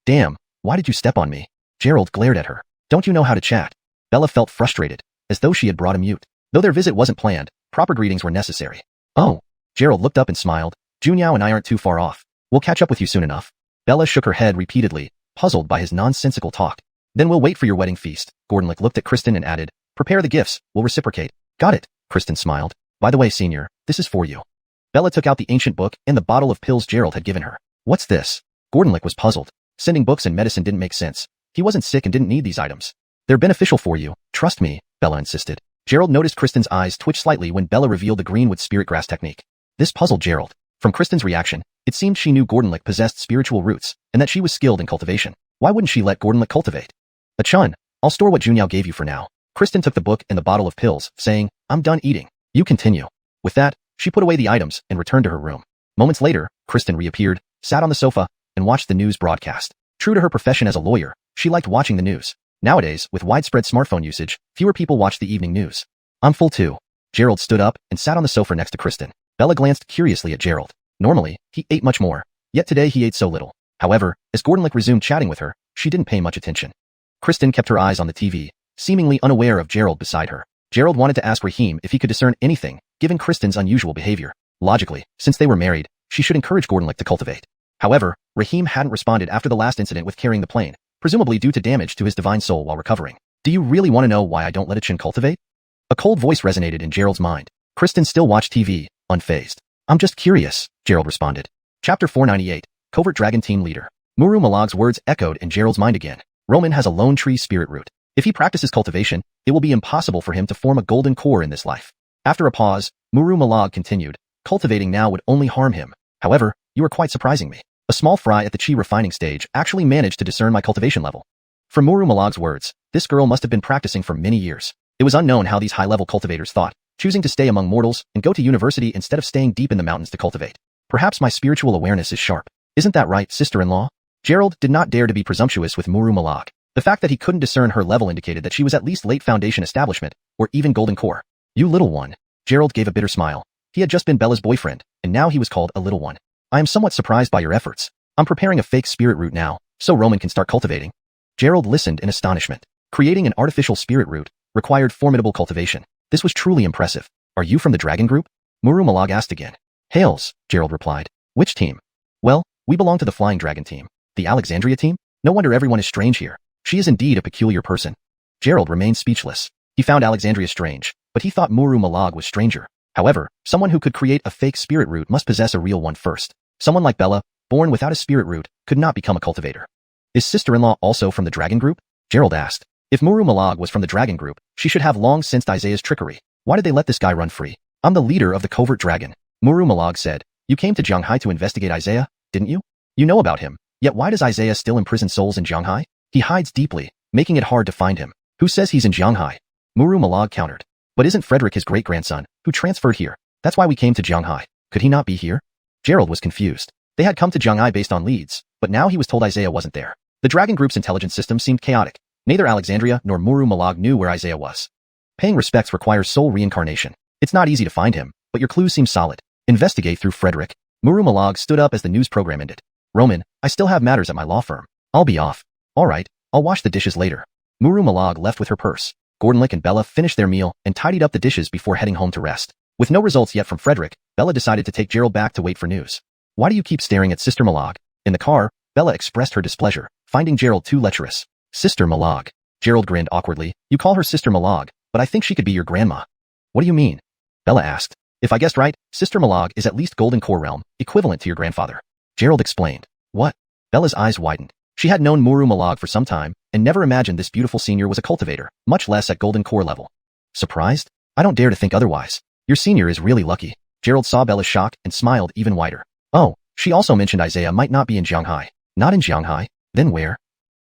Damn, why did you step on me? Gerald glared at her. Don't you know how to chat? Bella felt frustrated, as though she had brought a mute. Though their visit wasn't planned, proper greetings were necessary. Oh. Gerald looked up and smiled. Junyao and I aren't too far off. We'll catch up with you soon enough. Bella shook her head repeatedly, puzzled by his nonsensical talk. Then we'll wait for your wedding feast. Gordonlick looked at Kristen and added, prepare the gifts, we'll reciprocate. Got it, Kristen smiled. By the way, senior, this is for you. Bella took out the ancient book and the bottle of pills Gerald had given her. What's this? Gordonlick was puzzled. Sending books and medicine didn't make sense. He wasn't sick and didn't need these items. They're beneficial for you, trust me, Bella insisted. Gerald noticed Kristen's eyes twitch slightly when Bella revealed the greenwood spirit grass technique. This puzzled Gerald. From Kristen's reaction, it seemed she knew Gordonlick possessed spiritual roots, and that she was skilled in cultivation. Why wouldn't she let Gordonlick cultivate? Achun, I'll store what Junyao gave you for now. Kristen took the book and the bottle of pills, saying, I'm done eating. You continue. With that, she put away the items and returned to her room. Moments later, Kristen reappeared, sat on the sofa, and watched the news broadcast. True to her profession as a lawyer, she liked watching the news. Nowadays, with widespread smartphone usage, fewer people watch the evening news. I'm full too. Gerald stood up and sat on the sofa next to Kristen. Bella glanced curiously at Gerald. Normally, he ate much more, yet today he ate so little. However, as Gordonlick resumed chatting with her, she didn't pay much attention. Kristen kept her eyes on the TV, seemingly unaware of Gerald beside her. Gerald wanted to ask Raheem if he could discern anything, given Kristen's unusual behavior. Logically, since they were married, she should encourage Gordonlick to cultivate. However, Rahim hadn't responded after the last incident with carrying the plane, presumably due to damage to his divine soul while recovering. Do you really want to know why I don't let a Qin cultivate? A cold voice resonated in Gerald's mind. Kristen still watched TV, unfazed. I'm just curious, Gerald responded. Chapter 498, Covert Dragon Team Leader. Muru Malag's words echoed in Gerald's mind again. Roman has a lone tree spirit root. If he practices cultivation, it will be impossible for him to form a golden core in this life. After a pause, Muru Malag continued, cultivating now would only harm him. However, you are quite surprising me. A small fry at the chi refining stage actually managed to discern my cultivation level. From Muru Malag's words, this girl must have been practicing for many years. It was unknown how these high-level cultivators thought, choosing to stay among mortals and go to university instead of staying deep in the mountains to cultivate. Perhaps my spiritual awareness is sharp. Isn't that right, sister-in-law? Gerald did not dare to be presumptuous with Muru Malag. The fact that he couldn't discern her level indicated that she was at least late foundation establishment, or even golden core. You little one. Gerald gave a bitter smile. He had just been Bella's boyfriend, and now he was called a little one. I am somewhat surprised by your efforts. I'm preparing a fake spirit root now, so Roman can start cultivating. Gerald listened in astonishment. Creating an artificial spirit root required formidable cultivation. This was truly impressive. Are you from the dragon group? Muru Malag asked again. Hails, Gerald replied. Which team? Well, we belong to the Flying Dragon team. The Alexandria team? No wonder everyone is strange here. She is indeed a peculiar person. Gerald remained speechless. He found Alexandria strange, but he thought Muru Malag was stranger. However, someone who could create a fake spirit root must possess a real one first. Someone like Bella, born without a spirit root, could not become a cultivator. Is sister-in-law also from the dragon group? Gerald asked. If Muru Malag was from the dragon group, she should have long sensed Isaiah's trickery. Why did they let this guy run free? I'm the leader of the covert dragon. Muru Malag said. You came to Xianghai to investigate Isaiah, didn't you? You know about him. Yet why does Isaiah still imprison souls in Xianghai? He hides deeply, making it hard to find him. Who says he's in Xianghai? Muru Malag countered. But isn't Frederick his great-grandson, who transferred here? That's why we came to Xianghai. Could he not be here? Gerald was confused. They had come to Xianghai based on leads, but now he was told Isaiah wasn't there. The dragon group's intelligence system seemed chaotic. Neither Alexandria nor Muru Malag knew where Isaiah was. Paying respects requires soul reincarnation. It's not easy to find him, but your clues seem solid. Investigate through Frederick. Muru Malag stood up as the news program ended. Roman, I still have matters at my law firm. I'll be off. All right, I'll wash the dishes later. Muru Malag left with her purse. Gordonlick and Bella finished their meal and tidied up the dishes before heading home to rest. With no results yet from Frederick, Bella decided to take Gerald back to wait for news. Why do you keep staring at Sister Malag? In the car, Bella expressed her displeasure, finding Gerald too lecherous. Sister Malag. Gerald grinned awkwardly. You call her Sister Malag, but I think she could be your grandma. What do you mean? Bella asked. If I guessed right, Sister Malag is at least Golden Core realm, equivalent to your grandfather. Gerald explained. What? Bella's eyes widened. She had known Muru Malag for some time, and never imagined this beautiful senior was a cultivator, much less at Golden Core level. Surprised? I don't dare to think otherwise. Your senior is really lucky. Gerald saw Bella's shock and smiled even wider. Oh, she also mentioned Isaiah might not be in Xianghai. Not in Xianghai? Then where?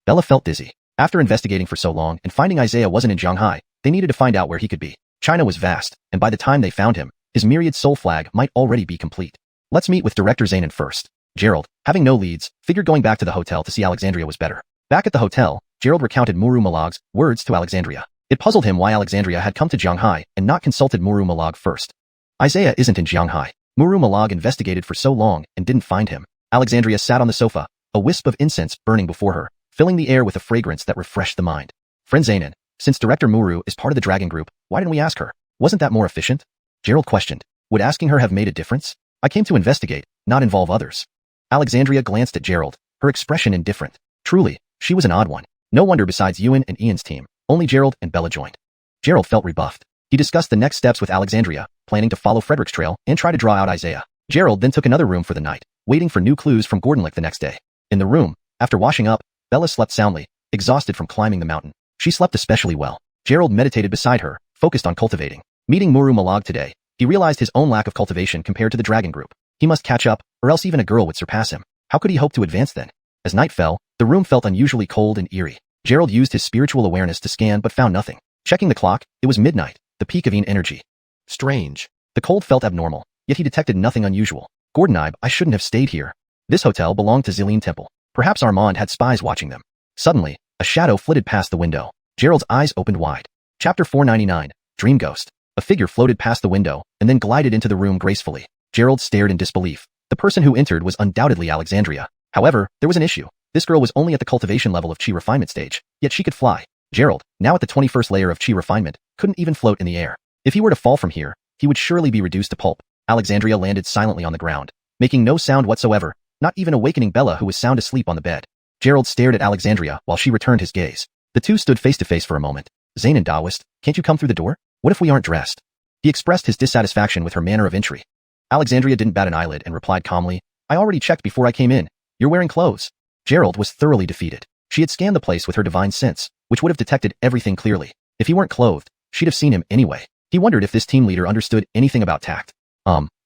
Bella felt dizzy. After investigating for so long and finding Isaiah wasn't in Xianghai, they needed to find out where he could be. China was vast, and by the time they found him, his myriad soul flag might already be complete. Let's meet with Director Zainin first. Gerald, having no leads, figured going back to the hotel to see Alexandria was better. Back at the hotel, Gerald recounted Muru Malag's words to Alexandria. It puzzled him why Alexandria had come to Xianghai and not consulted Muru Malag first. Isaiah isn't in Xianghai. Muru Malag investigated for so long and didn't find him. Alexandria sat on the sofa, a wisp of incense burning before her, filling the air with a fragrance that refreshed the mind. Friend Zainin, since Director Muru is part of the dragon group, why didn't we ask her? Wasn't that more efficient? Gerald questioned. Would asking her have made a difference? I came to investigate, not involve others. Alexandria glanced at Gerald, her expression indifferent. Truly, she was an odd one. No wonder besides Ewan and Ian's team, only Gerald and Bella joined. Gerald felt rebuffed. He discussed the next steps with Alexandria, planning to follow Frederick's trail and try to draw out Isaiah. Gerald then took another room for the night, waiting for new clues from Gordonlick the next day. In the room, after washing up, Bella slept soundly, exhausted from climbing the mountain. She slept especially well. Gerald meditated beside her, focused on cultivating. Meeting Muru Malag today, he realized his own lack of cultivation compared to the dragon group. He must catch up, or else even a girl would surpass him. How could he hope to advance then? As night fell, the room felt unusually cold and eerie. Gerald used his spiritual awareness to scan but found nothing. Checking the clock, it was midnight, the peak of Yin energy. Strange. The cold felt abnormal, yet he detected nothing unusual. Gordonibe, I shouldn't have stayed here. This hotel belonged to Zillion Temple. Perhaps Armand had spies watching them. Suddenly, a shadow flitted past the window. Gerald's eyes opened wide. Chapter 499, Dream Ghost. A figure floated past the window, and then glided into the room gracefully. Gerald stared in disbelief. The person who entered was undoubtedly Alexandria. However, there was an issue. This girl was only at the cultivation level of chi refinement stage, yet she could fly. Gerald, now at the 21st layer of chi refinement, couldn't even float in the air. If he were to fall from here, he would surely be reduced to pulp. Alexandria landed silently on the ground, making no sound whatsoever, not even awakening Bella, who was sound asleep on the bed. Gerald stared at Alexandria while she returned his gaze. The two stood face to face for a moment. Zayn and Daoist, can't you come through the door? What if we aren't dressed? He expressed his dissatisfaction with her manner of entry. Alexandria didn't bat an eyelid and replied calmly, I already checked before I came in. You're wearing clothes. Gerald was thoroughly defeated. She had scanned the place with her divine sense, which would have detected everything clearly. If he weren't clothed, she'd have seen him anyway. He wondered if this team leader understood anything about tact.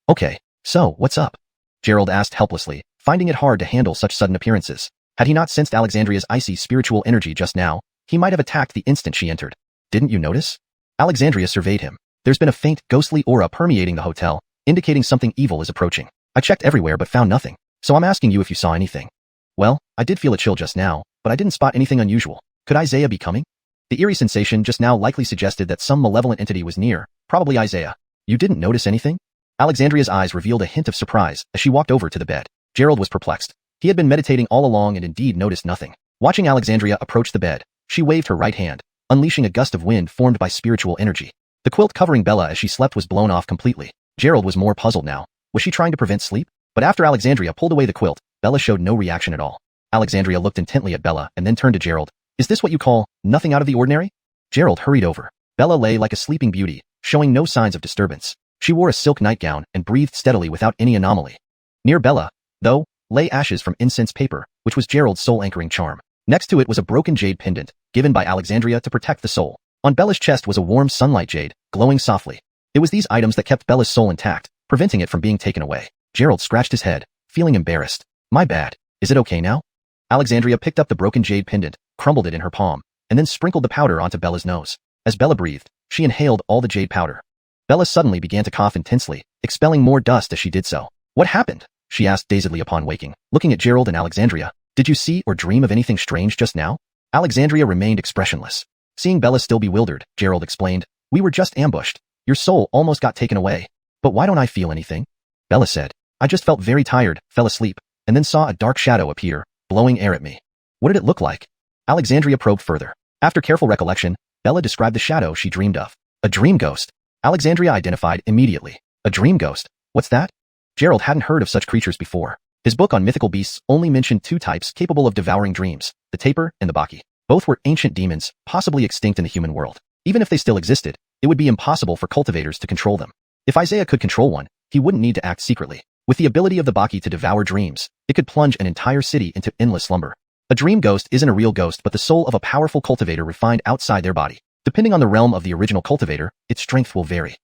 Okay, so what's up? Gerald asked helplessly, finding it hard to handle such sudden appearances. Had he not sensed Alexandria's icy spiritual energy just now, he might have attacked the instant she entered. Didn't you notice? Alexandria surveyed him. There's been a faint, ghostly aura permeating the hotel, indicating something evil is approaching. I checked everywhere but found nothing, so I'm asking you if you saw anything. Well, I did feel a chill just now, but I didn't spot anything unusual. Could Isaiah be coming? The eerie sensation just now likely suggested that some malevolent entity was near, probably Isaiah. You didn't notice anything? Alexandria's eyes revealed a hint of surprise as she walked over to the bed. Gerald was perplexed. He had been meditating all along and indeed noticed nothing. Watching Alexandria approach the bed, she waved her right hand, unleashing a gust of wind formed by spiritual energy. The quilt covering Bella as she slept was blown off completely. Gerald was more puzzled now. Was she trying to prevent sleep? But after Alexandria pulled away the quilt, Bella showed no reaction at all. Alexandria looked intently at Bella and then turned to Gerald. Is this what you call nothing out of the ordinary? Gerald hurried over. Bella lay like a sleeping beauty, showing no signs of disturbance. She wore a silk nightgown and breathed steadily without any anomaly. Near Bella, though, lay ashes from incense paper, which was Gerald's soul anchoring charm. Next to it was a broken jade pendant, given by Alexandria to protect the soul. On Bella's chest was a warm sunlight jade, glowing softly. It was these items that kept Bella's soul intact, preventing it from being taken away. Gerald scratched his head, feeling embarrassed. My bad. Is it okay now? Alexandria picked up the broken jade pendant, crumbled it in her palm, and then sprinkled the powder onto Bella's nose. As Bella breathed, she inhaled all the jade powder. Bella suddenly began to cough intensely, expelling more dust as she did so. What happened? She asked dazedly upon waking, looking at Gerald and Alexandria. Did you see or dream of anything strange just now? Alexandria remained expressionless. Seeing Bella still bewildered, Gerald explained, We were just ambushed. Your soul almost got taken away. But why don't I feel anything? Bella said, I just felt very tired, fell asleep, and then saw a dark shadow appear, blowing air at me. What did it look like? Alexandria probed further. After careful recollection, Bella described the shadow she dreamed of. A dream ghost. Alexandria identified immediately. A dream ghost? What's that? Gerald hadn't heard of such creatures before. His book on mythical beasts only mentioned two types capable of devouring dreams, the tapir and the baki. Both were ancient demons, possibly extinct in the human world. Even if they still existed, it would be impossible for cultivators to control them. If Isaiah could control one, he wouldn't need to act secretly. With the ability of the baki to devour dreams, it could plunge an entire city into endless slumber. A dream ghost isn't a real ghost but the soul of a powerful cultivator refined outside their body. Depending on the realm of the original cultivator, its strength will vary.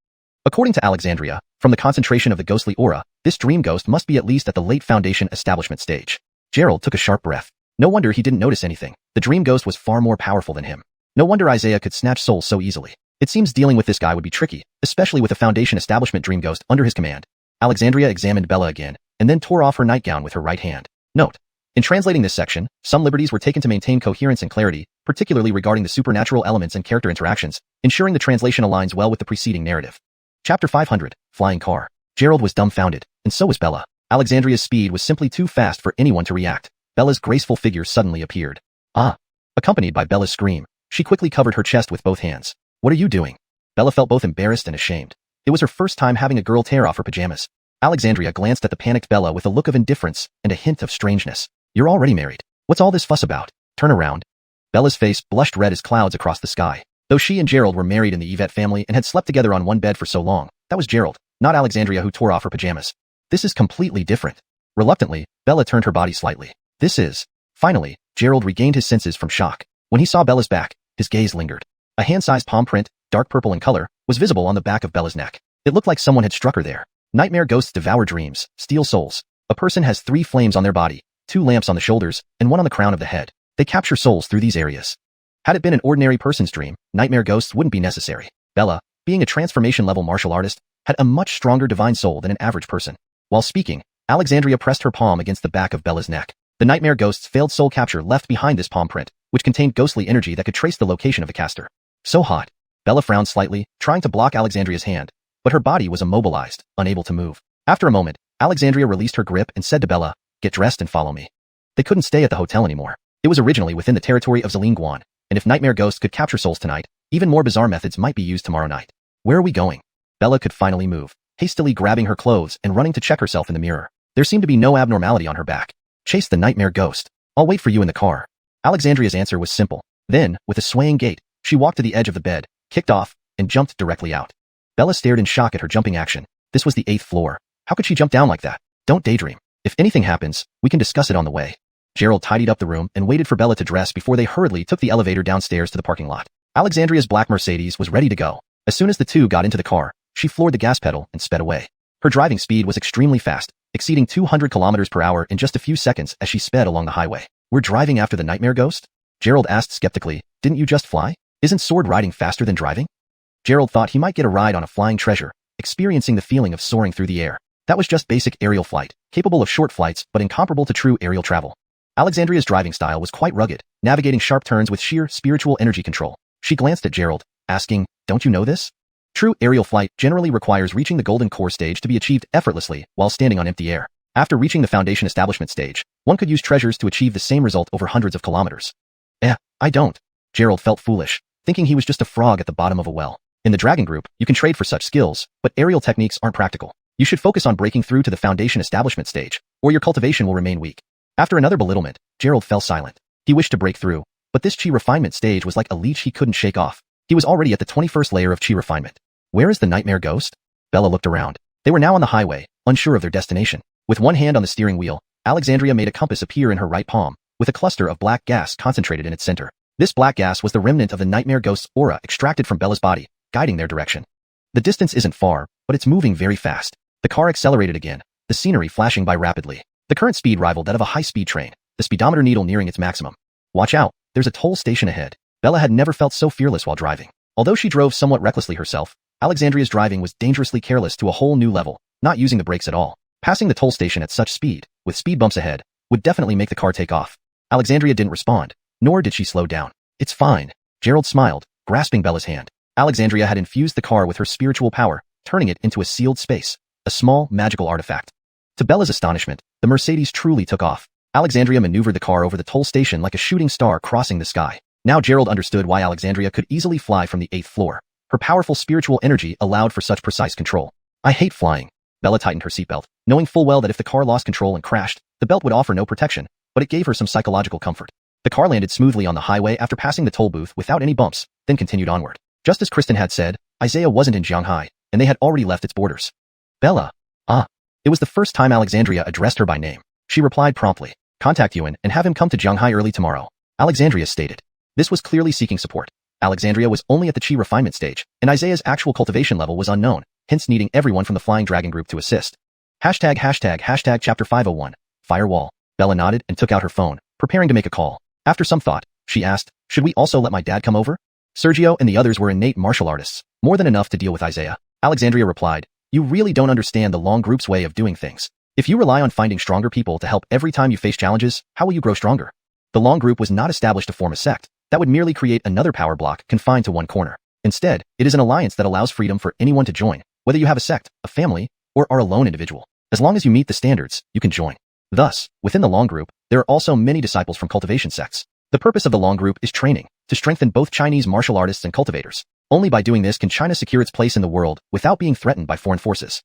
According to Alexandria, from the concentration of the ghostly aura, this dream ghost must be at least at the late Foundation establishment stage. Gerald took a sharp breath. No wonder he didn't notice anything. The dream ghost was far more powerful than him. No wonder Isaiah could snatch souls so easily. It seems dealing with this guy would be tricky, especially with a Foundation establishment dream ghost under his command. Alexandria examined Bella again, and then tore off her nightgown with her right hand. Note: in translating this section, some liberties were taken to maintain coherence and clarity, particularly regarding the supernatural elements and character interactions, ensuring the translation aligns well with the preceding narrative. Chapter 500, Flying Car. Gerald was dumbfounded, and so was Bella. Alexandria's speed was simply too fast for anyone to react. Bella's graceful figure suddenly appeared. Ah! Accompanied by Bella's scream, she quickly covered her chest with both hands. What are you doing? Bella felt both embarrassed and ashamed. It was her first time having a girl tear off her pajamas. Alexandria glanced at the panicked Bella with a look of indifference and a hint of strangeness. You're already married. What's all this fuss about? Turn around. Bella's face blushed red as clouds across the sky. Though she and Gerald were married in the Yvette family and had slept together on one bed for so long, that was Gerald, not Alexandria, who tore off her pajamas. This is completely different. Reluctantly, Bella turned her body slightly. Finally, Gerald regained his senses from shock. When he saw Bella's back, his gaze lingered. A hand-sized palm print, dark purple in color, was visible on the back of Bella's neck. It looked like someone had struck her there. Nightmare ghosts devour dreams, steal souls. A person has 3 flames on their body, 2 lamps on the shoulders, and 1 on the crown of the head. They capture souls through these areas. Had it been an ordinary person's dream, nightmare ghosts wouldn't be necessary. Bella, being a transformation-level martial artist, had a much stronger divine soul than an average person. While speaking, Alexandria pressed her palm against the back of Bella's neck. The nightmare ghost's failed soul capture left behind this palm print, which contained ghostly energy that could trace the location of the caster. So hot. Bella frowned slightly, trying to block Alexandria's hand, but her body was immobilized, unable to move. After a moment, Alexandria released her grip and said to Bella, "Get dressed and follow me." They couldn't stay at the hotel anymore. It was originally within the territory of Xuanhuan, and if nightmare ghosts could capture souls tonight, even more bizarre methods might be used tomorrow night. Where are we going? Bella could finally move, hastily grabbing her clothes and running to check herself in the mirror. There seemed to be no abnormality on her back. Chase the nightmare ghost. I'll wait for you in the car. Alexandria's answer was simple. Then, with a swaying gait, she walked to the edge of the bed, kicked off, and jumped directly out. Bella stared in shock at her jumping action. This was the 8th floor. How could she jump down like that? Don't daydream. If anything happens, we can discuss it on the way. Gerald tidied up the room and waited for Bella to dress before they hurriedly took the elevator downstairs to the parking lot. Alexandria's black Mercedes was ready to go. As soon as the two got into the car, she floored the gas pedal and sped away. Her driving speed was extremely fast, exceeding 200 kilometers per hour in just a few seconds as she sped along the highway. We're driving after the nightmare ghost? Gerald asked skeptically. Didn't you just fly? Isn't sword riding faster than driving? Gerald thought he might get a ride on a flying treasure, experiencing the feeling of soaring through the air. That was just basic aerial flight, capable of short flights but incomparable to true aerial travel. Alexandria's driving style was quite rugged, navigating sharp turns with sheer spiritual energy control. She glanced at Gerald, asking, don't you know this? True aerial flight generally requires reaching the golden core stage to be achieved effortlessly while standing on empty air. After reaching the foundation establishment stage, one could use treasures to achieve the same result over hundreds of kilometers. I don't. Gerald felt foolish, thinking he was just a frog at the bottom of a well. In the dragon group, you can trade for such skills, but aerial techniques aren't practical. You should focus on breaking through to the foundation establishment stage, or your cultivation will remain weak. After another belittlement, Gerald fell silent. He wished to break through, but this chi refinement stage was like a leech he couldn't shake off. He was already at the 21st layer of chi refinement. Where is the nightmare ghost? Bella looked around. They were now on the highway, unsure of their destination. With one hand on the steering wheel, Alexandria made a compass appear in her right palm, with a cluster of black gas concentrated in its center. This black gas was the remnant of the nightmare ghost's aura extracted from Bella's body, guiding their direction. The distance isn't far, but it's moving very fast. The car accelerated again, the scenery flashing by rapidly. The current speed rivaled that of a high-speed train, the speedometer needle nearing its maximum. Watch out, there's a toll station ahead. Bella had never felt so fearless while driving. Although she drove somewhat recklessly herself, Alexandria's driving was dangerously careless to a whole new level, not using the brakes at all. Passing the toll station at such speed, with speed bumps ahead, would definitely make the car take off. Alexandria didn't respond, nor did she slow down. It's fine. Gerald smiled, grasping Bella's hand. Alexandria had infused the car with her spiritual power, turning it into a sealed space, a small, magical artifact. To Bella's astonishment, the Mercedes truly took off. Alexandria maneuvered the car over the toll station like a shooting star crossing the sky. Now Gerald understood why Alexandria could easily fly from the 8th floor. Her powerful spiritual energy allowed for such precise control. I hate flying. Bella tightened her seatbelt, knowing full well that if the car lost control and crashed, the belt would offer no protection, but it gave her some psychological comfort. The car landed smoothly on the highway after passing the toll booth without any bumps, then continued onward. Just as Kristen had said, Isaiah wasn't in Shanghai, and they had already left its borders. Bella. It was the first time Alexandria addressed her by name. She replied promptly. Contact Yuan and have him come to Shanghai early tomorrow. Alexandria stated. This was clearly seeking support. Alexandria was only at the chi refinement stage, and Isaiah's actual cultivation level was unknown, hence needing everyone from the Flying Dragon group to assist. ###Chapter 501. Firewall. Bella nodded and took out her phone, preparing to make a call. After some thought, she asked, should we also let my dad come over? Sergio and the others were innate martial artists, more than enough to deal with Isaiah. Alexandria replied, you really don't understand the long group's way of doing things. If you rely on finding stronger people to help every time you face challenges, how will you grow stronger? The long group was not established to form a sect. That would merely create another power block confined to one corner. Instead, it is an alliance that allows freedom for anyone to join, whether you have a sect, a family, or are a lone individual. As long as you meet the standards, you can join. Thus, within the long group, there are also many disciples from cultivation sects. The purpose of the long group is training, to strengthen both Chinese martial artists and cultivators. Only by doing this can China secure its place in the world without being threatened by foreign forces.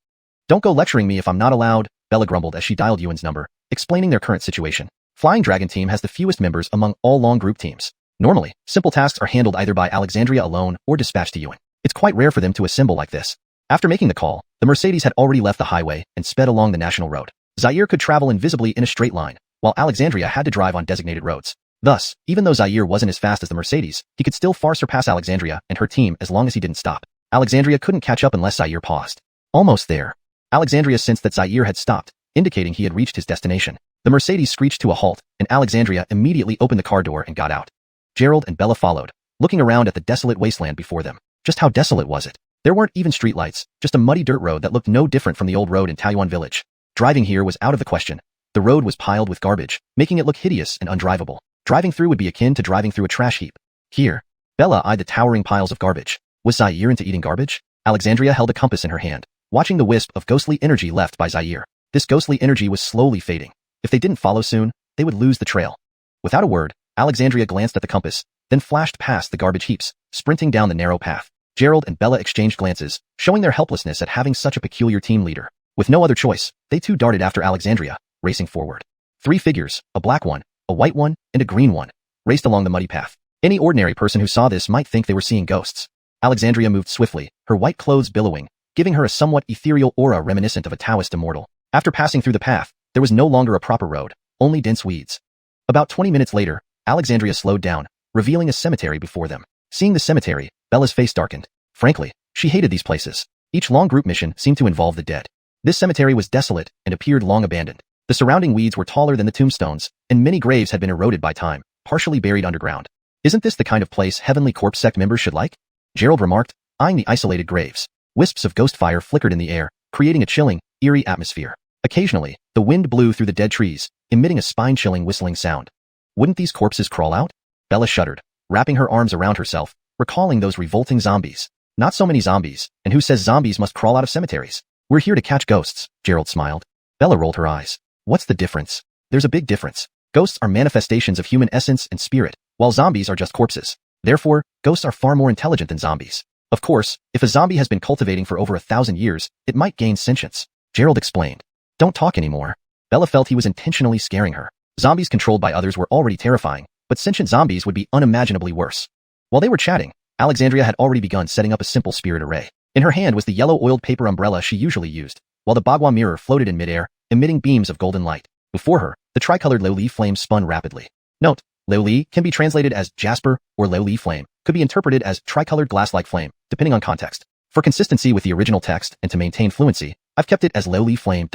Don't go lecturing me if I'm not allowed, Bella grumbled as she dialed Yuan's number, explaining their current situation. Flying Dragon Team has the fewest members among all long group teams. Normally, simple tasks are handled either by Alexandria alone or dispatched to Yuan. It's quite rare for them to assemble like this. After making the call, the Mercedes had already left the highway and sped along the national road. Zaire could travel invisibly in a straight line, while Alexandria had to drive on designated roads. Thus, even though Zaire wasn't as fast as the Mercedes, he could still far surpass Alexandria and her team as long as he didn't stop. Alexandria couldn't catch up unless Zaire paused. Almost there. Alexandria sensed that Zaire had stopped, indicating he had reached his destination. The Mercedes screeched to a halt, and Alexandria immediately opened the car door and got out. Gerald and Bella followed, looking around at the desolate wasteland before them. Just how desolate was it? There weren't even streetlights, just a muddy dirt road that looked no different from the old road in Taiyuan village. Driving here was out of the question. The road was piled with garbage, making it look hideous and undrivable. Driving through would be akin to driving through a trash heap. Here, Bella eyed the towering piles of garbage. Was Zaire into eating garbage? Alexandria held a compass in her hand, watching the wisp of ghostly energy left by Zaire. This ghostly energy was slowly fading. If they didn't follow soon, they would lose the trail. Without a word, Alexandria glanced at the compass, then flashed past the garbage heaps, sprinting down the narrow path. Gerald and Bella exchanged glances, showing their helplessness at having such a peculiar team leader. With no other choice, they too darted after Alexandria, racing forward. 3 figures, a black one, a white one, and a green one, raced along the muddy path. Any ordinary person who saw this might think they were seeing ghosts. Alexandria moved swiftly, her white clothes billowing, giving her a somewhat ethereal aura reminiscent of a Taoist immortal. After passing through the path, there was no longer a proper road, only dense weeds. About 20 minutes later, Alexandria slowed down, revealing a cemetery before them. Seeing the cemetery, Bella's face darkened. Frankly, she hated these places. Each long group mission seemed to involve the dead. This cemetery was desolate and appeared long abandoned. The surrounding weeds were taller than the tombstones, and many graves had been eroded by time, partially buried underground. Isn't this the kind of place Heavenly Corpse sect members should like? Gerald remarked, eyeing the isolated graves. Wisps of ghost fire flickered in the air, creating a chilling, eerie atmosphere. Occasionally, the wind blew through the dead trees, emitting a spine-chilling whistling sound. Wouldn't these corpses crawl out? Bella shuddered, wrapping her arms around herself, recalling those revolting zombies. Not so many zombies, and who says zombies must crawl out of cemeteries? We're here to catch ghosts, Gerald smiled. Bella rolled her eyes. What's the difference? There's a big difference. Ghosts are manifestations of human essence and spirit, while zombies are just corpses. Therefore, ghosts are far more intelligent than zombies. Of course, if a zombie has been cultivating for over 1,000 years, it might gain sentience. Gerald explained. Don't talk anymore. Bella felt he was intentionally scaring her. Zombies controlled by others were already terrifying, but sentient zombies would be unimaginably worse. While they were chatting, Alexandria had already begun setting up a simple spirit array. In her hand was the yellow oiled paper umbrella she usually used, while the bagua mirror floated in midair, emitting beams of golden light. Before her, the tricolored Loli flame spun rapidly. Note, Loli can be translated as jasper, or Loli flame, could be interpreted as tricolored glass-like flame, depending on context. For consistency with the original text and to maintain fluency, I've kept it as Loli flame.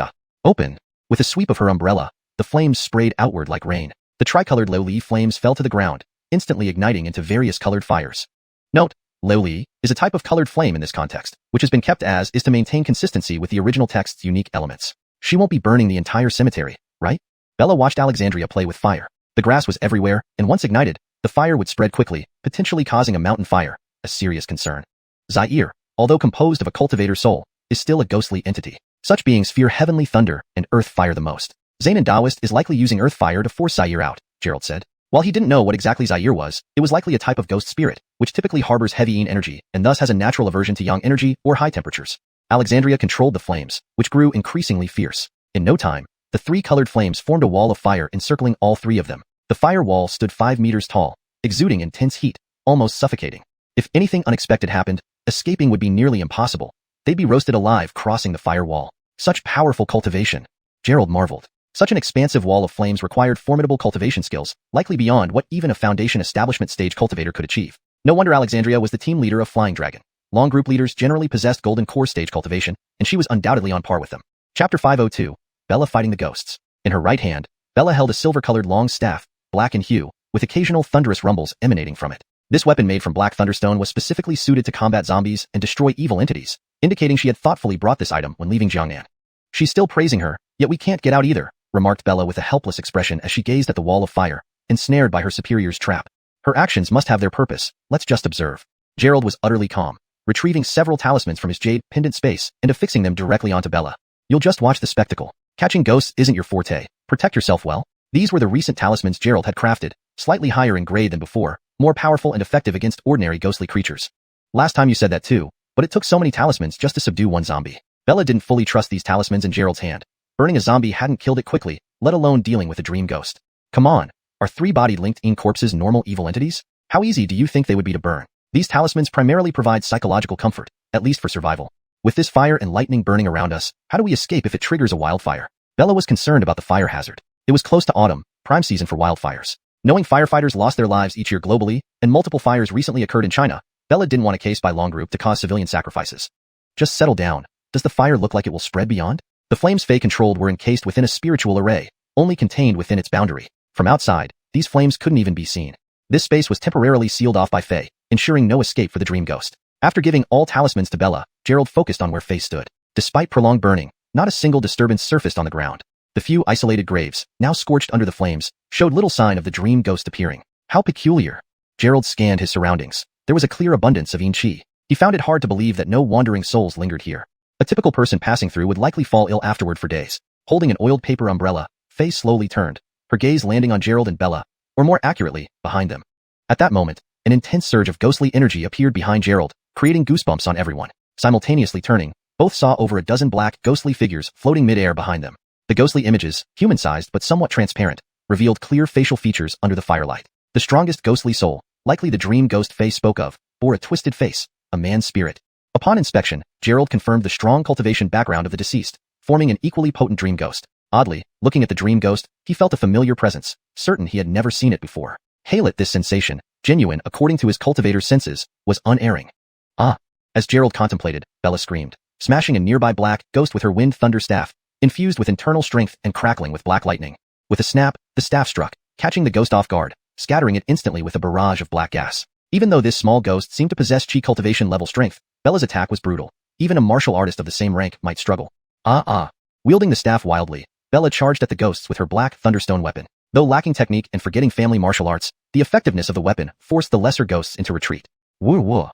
Open. With a sweep of her umbrella, the flames sprayed outward like rain. The tricolored Loli flames fell to the ground, instantly igniting into various colored fires. Note, Loli is a type of colored flame in this context, which has been kept as is to maintain consistency with the original text's unique elements. She won't be burning the entire cemetery, right? Bella watched Alexandria play with fire. The grass was everywhere, and once ignited, the fire would spread quickly, potentially causing a mountain fire, a serious concern. Zaire, although composed of a cultivator soul, is still a ghostly entity. Such beings fear heavenly thunder and earth fire the most. Zain and Taoist is likely using earth fire to force Zaire out, Gerald said. While he didn't know what exactly Zaire was, it was likely a type of ghost spirit, which typically harbors heavy yin energy and thus has a natural aversion to yang energy or high temperatures. Alexandria controlled the flames, which grew increasingly fierce. In no time, the 3 colored flames formed a wall of fire encircling all 3 of them. The fire wall stood 5 meters tall, exuding intense heat, almost suffocating. If anything unexpected happened, escaping would be nearly impossible. They'd be roasted alive crossing the fire wall. Such powerful cultivation. Gerald marveled. Such an expansive wall of flames required formidable cultivation skills, likely beyond what even a Foundation establishment stage cultivator could achieve. No wonder Alexandria was the team leader of Flying Dragon. Long group leaders generally possessed Golden Core stage cultivation, and she was undoubtedly on par with them. Chapter 502, Bella fighting the ghosts. In her right hand, Bella held a silver-colored long staff, black in hue, with occasional thunderous rumbles emanating from it. This weapon made from black thunderstone was specifically suited to combat zombies and destroy evil entities, indicating she had thoughtfully brought this item when leaving Xiangnan. She's still praising her, yet we can't get out either, remarked Bella with a helpless expression as she gazed at the wall of fire, ensnared by her superior's trap. Her actions must have their purpose, let's just observe. Gerald was utterly calm, retrieving several talismans from his jade pendant space and affixing them directly onto Bella. You'll just watch the spectacle. Catching ghosts isn't your forte. Protect yourself well. These were the recent talismans Gerald had crafted, slightly higher in grade than before, more powerful and effective against ordinary ghostly creatures. Last time you said that too, but it took so many talismans just to subdue one zombie. Bella didn't fully trust these talismans in Gerald's hand. Burning a zombie hadn't killed it quickly, let alone dealing with a dream ghost. Come on, are 3-bodied linked-in corpses normal evil entities? How easy do you think they would be to burn? These talismans primarily provide psychological comfort, at least for survival. With this fire and lightning burning around us, how do we escape if it triggers a wildfire? Bella was concerned about the fire hazard. It was close to autumn, prime season for wildfires. Knowing firefighters lost their lives each year globally, and multiple fires recently occurred in China, Bella didn't want a case by Long Group to cause civilian sacrifices. Just settle down. Does the fire look like it will spread beyond? The flames Faye controlled were encased within a spiritual array, only contained within its boundary. From outside, these flames couldn't even be seen. This space was temporarily sealed off by Faye, ensuring no escape for the dream ghost. After giving all talismans to Bella, Gerald focused on where Faye stood. Despite prolonged burning, not a single disturbance surfaced on the ground. The few isolated graves, now scorched under the flames, showed little sign of the dream ghost appearing. How peculiar. Gerald scanned his surroundings. There was a clear abundance of yin qi. He found it hard to believe that no wandering souls lingered here. A typical person passing through would likely fall ill afterward for days. Holding an oiled paper umbrella, Faye slowly turned, her gaze landing on Gerald and Bella, or more accurately, behind them. At that moment, an intense surge of ghostly energy appeared behind Gerald, creating goosebumps on everyone. Simultaneously turning, Both saw over a dozen black, ghostly figures floating mid-air behind them. The ghostly images, human-sized but somewhat transparent, revealed clear facial features under the firelight. The strongest ghostly soul, likely the dream ghost Faye spoke of, bore a twisted face, a man's spirit. Upon inspection, Gerald confirmed the strong cultivation background of the deceased, forming an equally potent dream ghost. Oddly, looking at the dream ghost, he felt a familiar presence, certain he had never seen it before. Hail it, this sensation, genuine according to his cultivator's senses, was unerring. Ah! As Gerald contemplated, Bella screamed, smashing a nearby black ghost with her wind thunder staff, infused with internal strength and crackling with black lightning. With a snap, the staff struck, catching the ghost off guard, scattering it instantly with a barrage of black gas. Even though this small ghost seemed to possess chi cultivation level strength, Bella's attack was brutal. Even a martial artist of the same rank might struggle. Wielding the staff wildly, Bella charged at the ghosts with her black thunderstone weapon. Though lacking technique and forgetting family martial arts, the effectiveness of the weapon forced the lesser ghosts into retreat. Woo.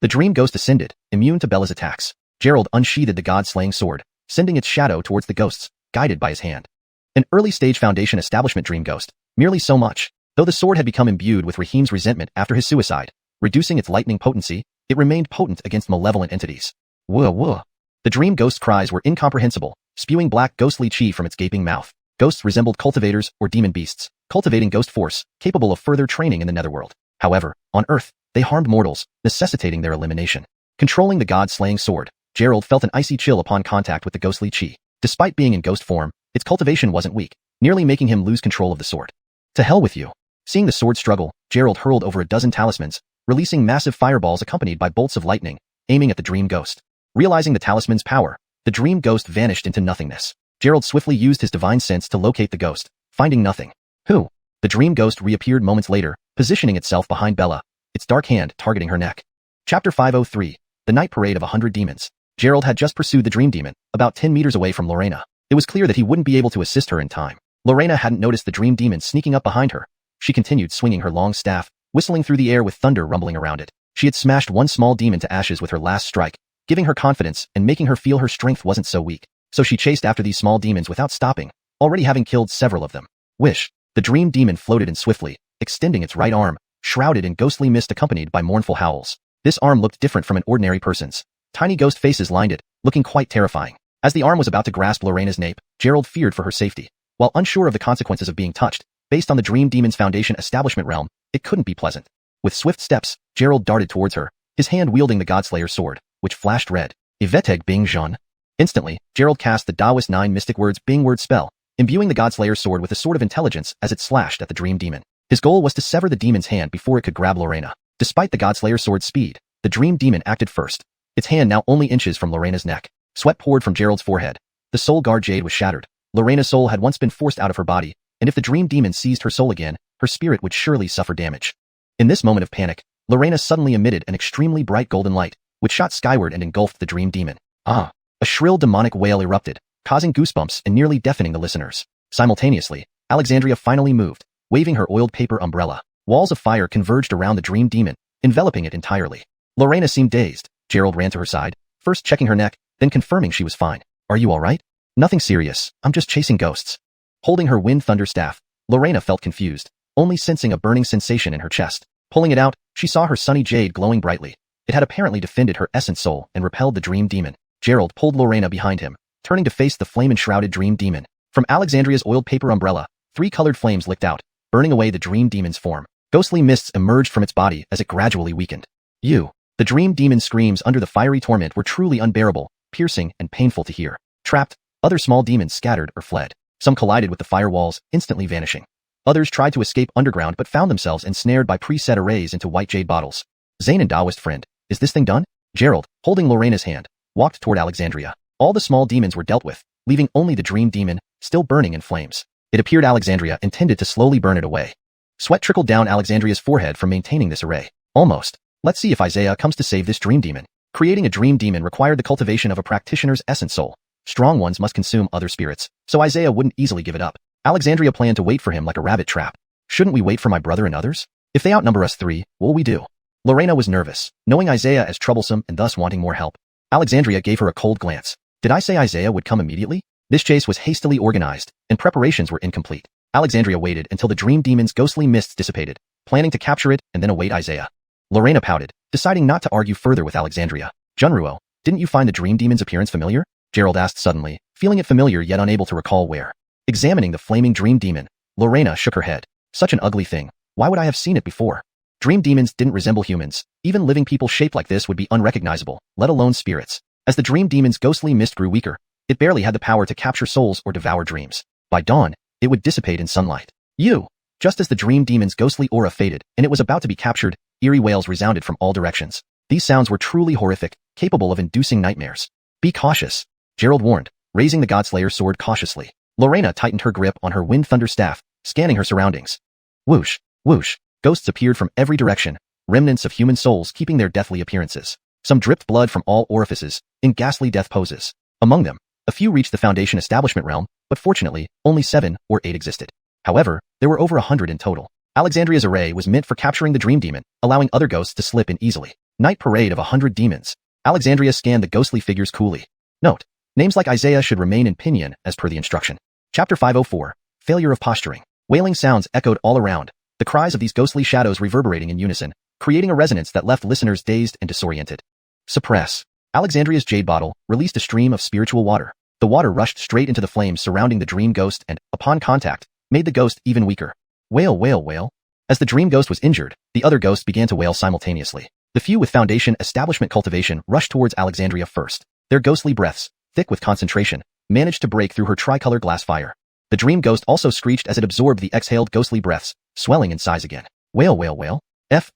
The dream ghost ascended, immune to Bella's attacks. Gerald unsheathed the god-slaying sword, sending its shadow towards the ghosts, guided by his hand. An early-stage Foundation establishment dream ghost, merely so much. Though the sword had become imbued with Raheem's resentment after his suicide, reducing its lightning potency, it remained potent against malevolent entities. Woo. The dream ghost cries were incomprehensible, spewing black ghostly chi from its gaping mouth. Ghosts resembled cultivators or demon beasts, cultivating ghost force, capable of further training in the netherworld. However, on Earth, they harmed mortals, necessitating their elimination. Controlling the god-slaying sword, Gerald felt an icy chill upon contact with the ghostly chi. Despite being in ghost form, its cultivation wasn't weak, nearly making him lose control of the sword. To hell with you. Seeing the sword struggle, Gerald hurled over a dozen talismans, releasing massive fireballs accompanied by bolts of lightning, aiming at the dream ghost. Realizing the talisman's power, the dream ghost vanished into nothingness. Gerald swiftly used his divine sense to locate the ghost, finding nothing. Who? The dream ghost reappeared moments later, positioning itself behind Bella, its dark hand targeting her neck. Chapter 503, The Night Parade of 100 Demons. Gerald had just pursued the dream demon, about 10 meters away from Lorena. It was clear that he wouldn't be able to assist her in time. Lorena hadn't noticed the dream demon sneaking up behind her. She continued swinging her long staff, whistling through the air with thunder rumbling around it. She had smashed one small demon to ashes with her last strike, giving her confidence and making her feel her strength wasn't so weak. So she chased after these small demons without stopping, already having killed several of them. Wish. The dream demon floated in swiftly, extending its right arm, shrouded in ghostly mist accompanied by mournful howls. This arm looked different from an ordinary person's. Tiny ghost faces lined it, looking quite terrifying. As the arm was about to grasp Lorena's nape, Gerald feared for her safety. While unsure of the consequences of being touched, based on the Dream Demon's Foundation establishment realm, it couldn't be pleasant. With swift steps, Gerald darted towards her, his hand wielding the Godslayer's sword, which flashed red. Iveteg Bing Zhan. Instantly, Gerald cast the Taoist 9 mystic words Bing word spell, imbuing the Godslayer's sword with a sword of intelligence as it slashed at the Dream Demon. His goal was to sever the demon's hand before it could grab Lorena. Despite the Godslayer's sword's speed, the Dream Demon acted first. Its hand now only inches from Lorena's neck. Sweat poured from Gerald's forehead. The soul guard jade was shattered. Lorena's soul had once been forced out of her body, and if the Dream Demon seized her soul again, her spirit would surely suffer damage. In this moment of panic, Lorena suddenly emitted an extremely bright golden light, which shot skyward and engulfed the Dream Demon. Ah! A shrill demonic wail erupted, causing goosebumps and nearly deafening the listeners. Simultaneously, Alexandria finally moved, waving her oiled paper umbrella. Walls of fire converged around the Dream Demon, enveloping it entirely. Lorena seemed dazed. Gerald ran to her side, first checking her neck, then confirming she was fine. Are you all right? Nothing serious, I'm just chasing ghosts. Holding her wind thunder staff, Lorena felt confused, only sensing a burning sensation in her chest. Pulling it out, she saw her sunny jade glowing brightly. It had apparently defended her essence soul and repelled the Dream Demon. Gerald pulled Lorena behind him, turning to face the flame-enshrouded Dream Demon. From Alexandria's oiled paper umbrella, 3 colored flames licked out, burning away the Dream Demon's form. Ghostly mists emerged from its body as it gradually weakened. The Dream Demon's screams under the fiery torment were truly unbearable, piercing and painful to hear. Trapped, other small demons scattered or fled. Some collided with the firewalls, instantly vanishing. Others tried to escape underground but found themselves ensnared by preset arrays into white jade bottles. Zane and Taoist friend, is this thing done? Gerald, holding Lorena's hand, walked toward Alexandria. All the small demons were dealt with, leaving only the Dream Demon, still burning in flames. It appeared Alexandria intended to slowly burn it away. Sweat trickled down Alexandria's forehead from maintaining this array. Almost. Let's see if Isaiah comes to save this Dream Demon. Creating a Dream Demon required the cultivation of a practitioner's essence soul. Strong ones must consume other spirits, so Isaiah wouldn't easily give it up. Alexandria planned to wait for him like a rabbit trap. Shouldn't we wait for my brother and others? If they outnumber us 3, what'll we do? Lorena was nervous, knowing Isaiah as troublesome and thus wanting more help. Alexandria gave her a cold glance. Did I say Isaiah would come immediately? This chase was hastily organized, and preparations were incomplete. Alexandria waited until the Dream Demon's ghostly mists dissipated, planning to capture it and then await Isaiah. Lorena pouted, deciding not to argue further with Alexandria. Junruo, Didn't you find the dream demon's appearance familiar? Gerald asked suddenly, feeling it familiar yet unable to recall where. Examining the flaming dream demon, Lorena shook her head. Such an ugly thing. Why would I have seen it before? Dream demons didn't resemble humans. Even living people shaped like this would be unrecognizable, let alone spirits. As the dream demon's ghostly mist grew weaker, it barely had the power to capture souls or devour dreams. By dawn, it would dissipate in sunlight. Just as the dream demon's ghostly aura faded and it was about to be captured, eerie wails resounded from all directions. These sounds were truly horrific, capable of inducing nightmares. Be cautious, Gerald warned, raising the Godslayer's sword cautiously. Lorena tightened her grip on her wind thunder staff, scanning her surroundings. Whoosh, whoosh, ghosts appeared from every direction, remnants of human souls keeping their deathly appearances. Some dripped blood from all orifices, in ghastly death poses. Among them, a few reached the Foundation establishment realm, but fortunately, only 7 or 8 existed. However, there were over 100 in total. Alexandria's array was meant for capturing the dream demon, allowing other ghosts to slip in easily. Night parade of 100 demons. Alexandria scanned the ghostly figures coolly. Note: names like Isaiah should remain in pinyin as per the instruction. Chapter 504. Failure of posturing. Wailing sounds echoed all around, the cries of these ghostly shadows reverberating in unison, creating a resonance that left listeners dazed and disoriented. Suppress. Alexandria's jade bottle released a stream of spiritual water. The water rushed straight into the flames surrounding the dream ghost and, upon contact, made the ghost even weaker. Wail, wail, wail. As the dream ghost was injured, the other ghosts began to wail simultaneously. The few with Foundation establishment cultivation rushed towards Alexandria first. Their ghostly breaths, thick with concentration, managed to break through her tricolor glass fire. The dream ghost also screeched as it absorbed the exhaled ghostly breaths, swelling in size again. Wail, wail, wail. F*******.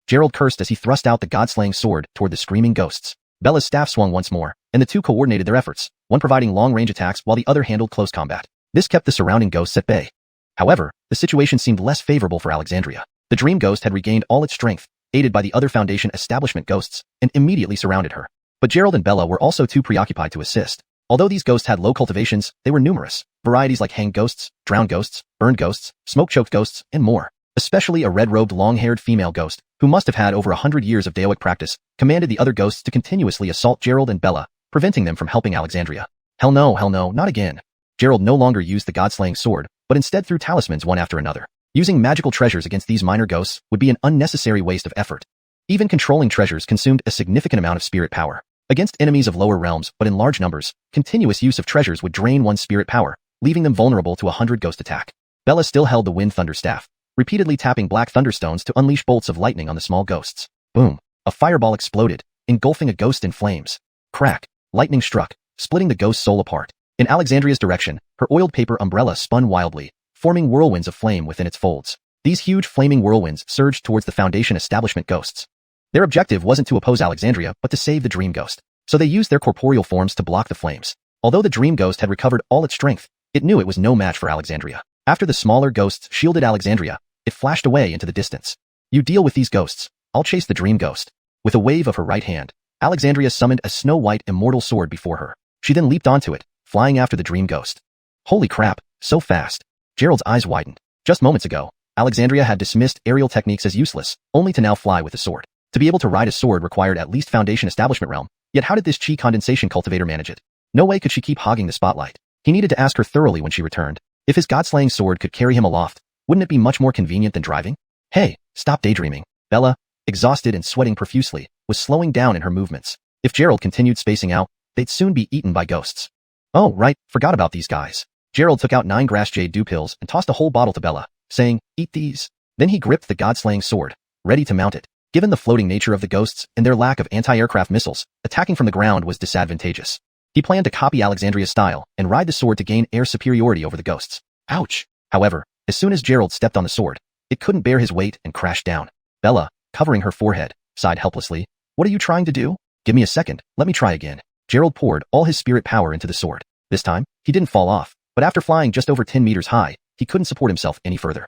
Gerald cursed as he thrust out the god-slaying sword toward the screaming ghosts. Bella's staff swung once more, and the two coordinated their efforts, one providing long-range attacks while the other handled close combat. This kept the surrounding ghosts at bay. However, the situation seemed less favorable for Alexandria. The dream ghost had regained all its strength, aided by the other Foundation establishment ghosts, and immediately surrounded her. But Gerald and Bella were also too preoccupied to assist. Although these ghosts had low cultivations, they were numerous. Varieties like hanged ghosts, drowned ghosts, burned ghosts, smoke-choked ghosts, and more. Especially a red-robed long-haired female ghost, who must have had over 100 years of Daoic practice, commanded the other ghosts to continuously assault Gerald and Bella, preventing them from helping Alexandria. Hell no, not again. Gerald no longer used the god-slaying sword, but instead threw talismans one after another. Using magical treasures against these minor ghosts would be an unnecessary waste of effort. Even controlling treasures consumed a significant amount of spirit power. Against enemies of lower realms, but in large numbers, continuous use of treasures would drain one's spirit power, leaving them vulnerable to a 100 ghost attack. Bella still held the wind thunder staff, repeatedly tapping black thunderstones to unleash bolts of lightning on the small ghosts. Boom! A fireball exploded, engulfing a ghost in flames. Crack! Lightning struck, splitting the ghost's soul apart. In Alexandria's direction, her oiled paper umbrella spun wildly, forming whirlwinds of flame within its folds. These huge flaming whirlwinds surged towards the Foundation establishment ghosts. Their objective wasn't to oppose Alexandria, but to save the dream ghost. So they used their corporeal forms to block the flames. Although the dream ghost had recovered all its strength, it knew it was no match for Alexandria. After the smaller ghosts shielded Alexandria, it flashed away into the distance. You deal with these ghosts, I'll chase the dream ghost. With a wave of her right hand, Alexandria summoned a snow-white immortal sword before her. She then leaped onto it, flying after the dream ghost. Holy crap, so fast. Gerald's eyes widened. Just moments ago, Alexandria had dismissed aerial techniques as useless, only to now fly with a sword. To be able to ride a sword required at least Foundation establishment realm, yet how did this chi condensation cultivator manage it? No way could she keep hogging the spotlight. He needed to ask her thoroughly when she returned. If his god-slaying sword could carry him aloft, wouldn't it be much more convenient than driving? Hey, stop daydreaming. Bella, exhausted and sweating profusely, was slowing down in her movements. If Gerald continued spacing out, they'd soon be eaten by ghosts. Oh, right, forgot about these guys. Gerald took out 9 grass jade dew pills and tossed a whole bottle to Bella, saying, eat these. Then he gripped the god-slaying sword, ready to mount it. Given the floating nature of the ghosts and their lack of anti-aircraft missiles, attacking from the ground was disadvantageous. He planned to copy Alexandria's style and ride the sword to gain air superiority over the ghosts. Ouch! However, as soon as Gerald stepped on the sword, it couldn't bear his weight and crashed down. Bella, covering her forehead, sighed helplessly. What are you trying to do? Give me a second, let me try again. Gerald poured all his spirit power into the sword. This time, he didn't fall off, but after flying just over 10 meters high, he couldn't support himself any further.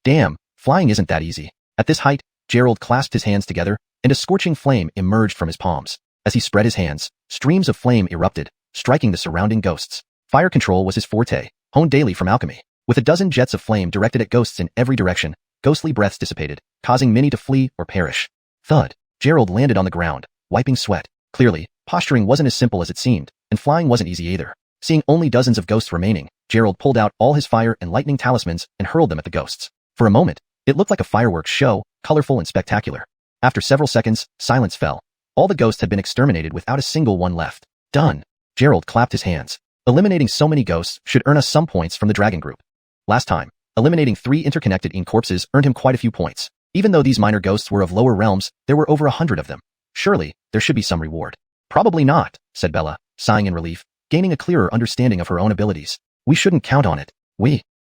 Damn, flying isn't that easy. At this height, Gerald clasped his hands together, and a scorching flame emerged from his palms. As he spread his hands, streams of flame erupted, striking the surrounding ghosts. Fire control was his forte, honed daily from alchemy. With a dozen jets of flame directed at ghosts in every direction, ghostly breaths dissipated, causing many to flee or perish. Thud. Gerald landed on the ground, wiping sweat. Clearly, posturing wasn't as simple as it seemed, and flying wasn't easy either. Seeing only dozens of ghosts remaining, Gerald pulled out all his fire and lightning talismans and hurled them at the ghosts. For a moment, it looked like a fireworks show, colorful and spectacular. After several seconds, silence fell. All the ghosts had been exterminated without a single one left. Done. Gerald clapped his hands. Eliminating so many ghosts should earn us some points from the dragon group. Last time, eliminating 3 interconnected corpses earned him quite a few points. Even though these minor ghosts were of lower realms, there were over 100 of them. Surely, there should be some reward. Probably not, said Bella, sighing in relief, gaining a clearer understanding of her own abilities. We shouldn't count on it.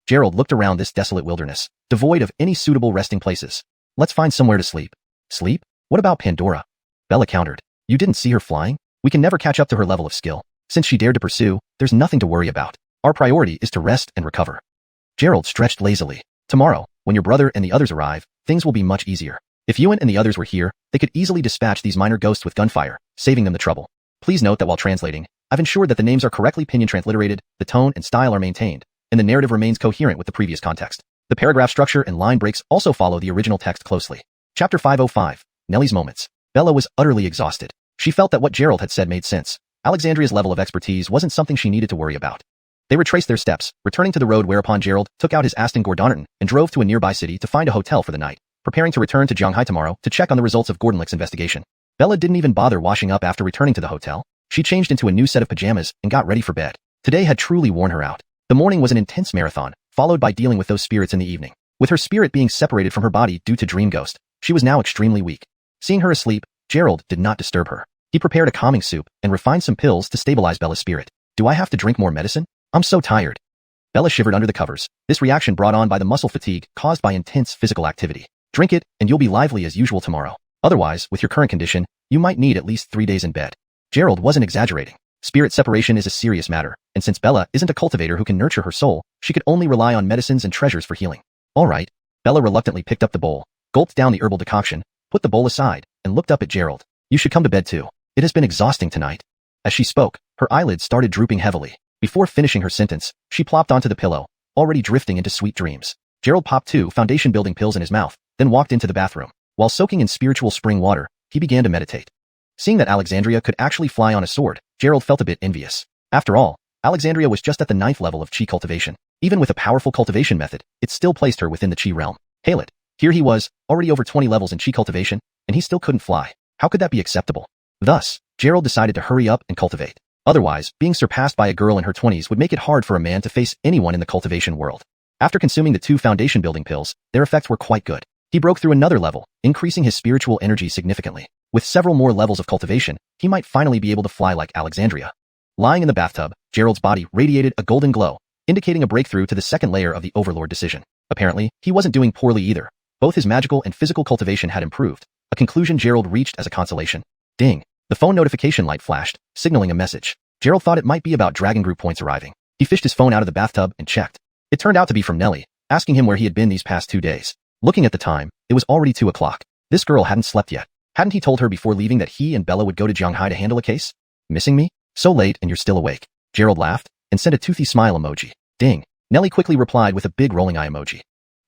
Gerald looked around this desolate wilderness, devoid of any suitable resting places. Let's find somewhere to sleep. Sleep? What about Pandora? Bella countered. You didn't see her flying? We can never catch up to her level of skill. Since she dared to pursue, there's nothing to worry about. Our priority is to rest and recover. Gerald stretched lazily. Tomorrow, when your brother and the others arrive, things will be much easier. If Ewan and the others were here, they could easily dispatch these minor ghosts with gunfire, saving them the trouble. Please note that while translating, I've ensured that the names are correctly pinyin transliterated, the tone and style are maintained, and the narrative remains coherent with the previous context. The paragraph structure and line breaks also follow the original text closely. Chapter 505, Nellie's Moments. Bella was utterly exhausted. She felt that what Gerald had said made sense. Alexandria's level of expertise wasn't something she needed to worry about. They retraced their steps, returning to the road whereupon Gerald took out his Aston Gordonnerton and drove to a nearby city to find a hotel for the night, preparing to return to Zhanghai tomorrow to check on the results of Gordonlick's investigation. Bella didn't even bother washing up after returning to the hotel. She changed into a new set of pajamas and got ready for bed. Today had truly worn her out. The morning was an intense marathon, followed by dealing with those spirits in the evening. With her spirit being separated from her body due to Dream Ghost, she was now extremely weak. Seeing her asleep, Gerald did not disturb her. He prepared a calming soup and refined some pills to stabilize Bella's spirit. Do I have to drink more medicine? I'm so tired. Bella shivered under the covers, this reaction brought on by the muscle fatigue caused by intense physical activity. Drink it, and you'll be lively as usual tomorrow. Otherwise, with your current condition, you might need at least 3 days in bed. Gerald wasn't exaggerating. Spirit separation is a serious matter, and since Bella isn't a cultivator who can nurture her soul, she could only rely on medicines and treasures for healing. All right. Bella reluctantly picked up the bowl, gulped down the herbal decoction, put the bowl aside, and looked up at Gerald. You should come to bed too. It has been exhausting tonight. As she spoke, her eyelids started drooping heavily. Before finishing her sentence, she plopped onto the pillow, already drifting into sweet dreams. Gerald popped 2 foundation-building pills in his mouth, then walked into the bathroom. While soaking in spiritual spring water, he began to meditate. Seeing that Alexandria could actually fly on a sword, Gerald felt a bit envious. After all, Alexandria was just at the 9th level of Qi cultivation. Even with a powerful cultivation method, it still placed her within the Qi realm. Hail it. Here he was, already over 20 levels in Qi cultivation, and he still couldn't fly. How could that be acceptable? Thus, Gerald decided to hurry up and cultivate. Otherwise, being surpassed by a girl in her 20s would make it hard for a man to face anyone in the cultivation world. After consuming the 2 foundation-building pills, their effects were quite good. He broke through another level, increasing his spiritual energy significantly. With several more levels of cultivation, he might finally be able to fly like Alexandria. Lying in the bathtub, Gerald's body radiated a golden glow, indicating a breakthrough to the 2nd layer of the Overlord decision. Apparently, he wasn't doing poorly either. Both his magical and physical cultivation had improved, a conclusion Gerald reached as a consolation. Ding! The phone notification light flashed, signaling a message. Gerald thought it might be about Dragon Group points arriving. He fished his phone out of the bathtub and checked. It turned out to be from Nellie, asking him where he had been these past 2 days. Looking at the time, it was already 2 o'clock. This girl hadn't slept yet. Hadn't he told her before leaving that he and Bella would go to Zhanghai to handle a case? Missing me? So late and you're still awake. Gerald laughed and sent a toothy smile emoji. Ding. Nellie quickly replied with a big rolling eye emoji.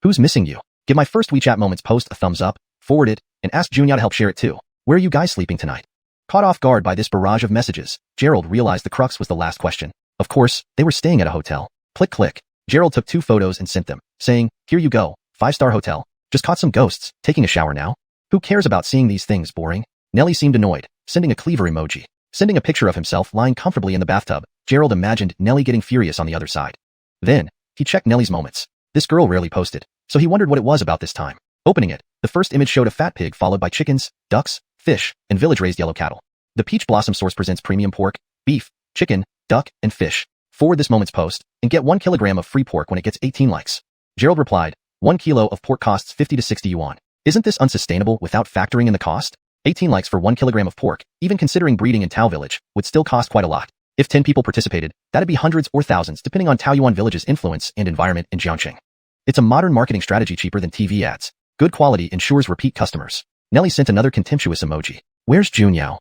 Who's missing you? Give my first WeChat Moments post a thumbs up, forward it, and ask Junya to help share it too. Where are you guys sleeping tonight? Caught off guard by this barrage of messages, Gerald realized the crux was the last question. Of course, they were staying at a hotel. Click click. Gerald took 2 photos and sent them, saying, here you go, 5-star hotel. Just caught some ghosts, taking a shower now. Who cares about seeing these things, boring? Nellie seemed annoyed, sending a cleaver emoji. Sending a picture of himself lying comfortably in the bathtub, Gerald imagined Nellie getting furious on the other side. Then, he checked Nellie's moments. This girl rarely posted, so he wondered what it was about this time. Opening it, the first image showed a fat pig followed by chickens, ducks, fish, and village-raised yellow cattle. The Peach Blossom source presents premium pork, beef, chicken, duck, and fish. Forward this moment's post, and get 1 kilogram of free pork when it gets 18 likes. Gerald replied, 1 kilo of pork costs 50 to 60 yuan. Isn't this unsustainable without factoring in the cost? 18 likes for 1 kilogram of pork, even considering breeding in Tao Village, would still cost quite a lot. If 10 people participated, that'd be hundreds or thousands depending on Taoyuan Village's influence and environment in Jiangxing. It's a modern marketing strategy cheaper than TV ads. Good quality ensures repeat customers. Nellie sent another contemptuous emoji. Where's Junyao?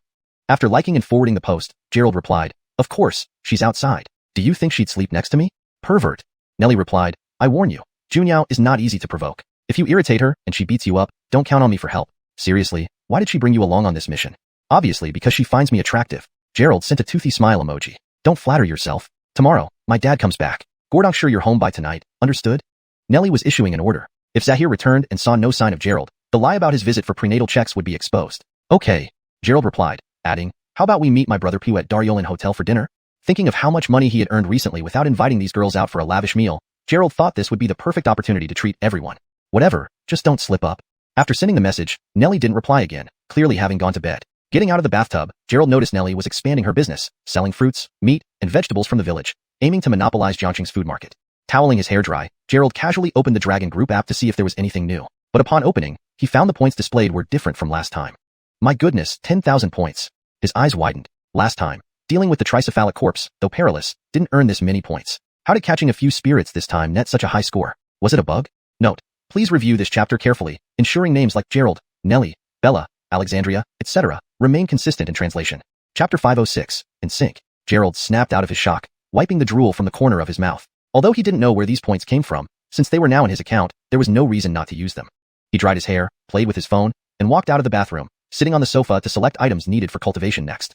After liking and forwarding the post, Gerald replied, of course, she's outside. Do you think she'd sleep next to me? Pervert. Nellie replied, I warn you, Junyao is not easy to provoke. If you irritate her and she beats you up, don't count on me for help. Seriously, why did she bring you along on this mission? Obviously because she finds me attractive. Gerald sent a toothy smile emoji. Don't flatter yourself. Tomorrow, my dad comes back. Gordon sure you're home by tonight, understood? Nellie was issuing an order. If Zahir returned and saw no sign of Gerald, the lie about his visit for prenatal checks would be exposed. Okay. Gerald replied, adding, how about we meet my brother Pew at Daryolin Hotel for dinner? Thinking of how much money he had earned recently without inviting these girls out for a lavish meal, Gerald thought this would be the perfect opportunity to treat everyone. Whatever, just don't slip up. After sending the message, Nellie didn't reply again, clearly having gone to bed. Getting out of the bathtub, Gerald noticed Nellie was expanding her business, selling fruits, meat, and vegetables from the village, aiming to monopolize Jiangqing's food market. Toweling his hair dry, Gerald casually opened the Dragon Group app to see if there was anything new. But upon opening, he found the points displayed were different from last time. My goodness, 10,000 points. His eyes widened. Last time, dealing with the tricephalic corpse, though perilous, didn't earn this many points. How did catching a few spirits this time net such a high score? Was it a bug? Note: please review this chapter carefully, ensuring names like Gerald, Nellie, Bella, Alexandria, etc. remain consistent in translation. Chapter 506, In Sync. Gerald snapped out of his shock, wiping the drool from the corner of his mouth. Although he didn't know where these points came from, since they were now in his account, there was no reason not to use them. He dried his hair, played with his phone, and walked out of the bathroom, sitting on the sofa to select items needed for cultivation next.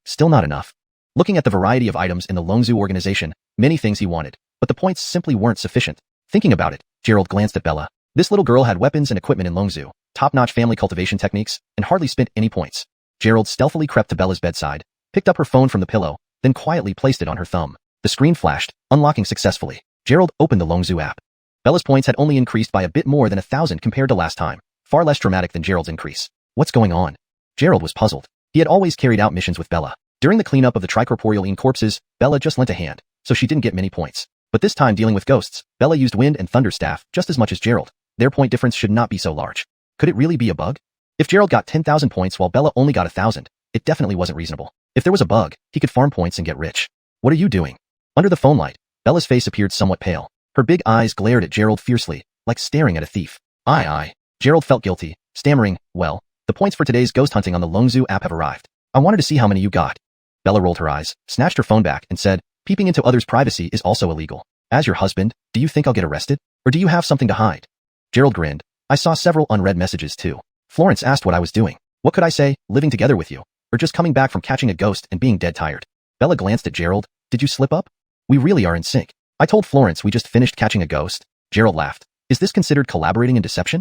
Still not enough. Looking at the variety of items in the Longzhou organization, many things he wanted, but the points simply weren't sufficient. Thinking about it, Gerald glanced at Bella. This little girl had weapons and equipment in Longzhou, top-notch family cultivation techniques, and hardly spent any points. Gerald stealthily crept to Bella's bedside, picked up her phone from the pillow, then quietly placed it on her thumb. The screen flashed, unlocking successfully. Gerald opened the Longzhou app. Bella's points had only increased by a bit more than 1,000 compared to last time, far less dramatic than Gerald's increase. What's going on? Gerald was puzzled. He had always carried out missions with Bella. During the cleanup of the tricorporeal corpses, Bella just lent a hand, so she didn't get many points. But this time dealing with ghosts, Bella used wind and thunder staff just as much as Gerald. Their point difference should not be so large. Could it really be a bug? If Gerald got 10,000 points while Bella only got 1,000, it definitely wasn't reasonable. If there was a bug, he could farm points and get rich. What are you doing? Under the phone light, Bella's face appeared somewhat pale. Her big eyes glared at Gerald fiercely, like staring at a thief. Gerald felt guilty, stammering, well, the points for today's ghost hunting on the Longzhou app have arrived. I wanted to see how many you got. Bella rolled her eyes, snatched her phone back, and said, peeping into others' privacy is also illegal. As your husband, do you think I'll get arrested? Or do you have something to hide? Gerald grinned. I saw several unread messages too. Florence asked what I was doing. What could I say, living together with you? Or just coming back from catching a ghost and being dead tired? Bella glanced at Gerald. Did you slip up? We really are in sync. I told Florence we just finished catching a ghost. Gerald laughed. Is this considered collaborating in deception?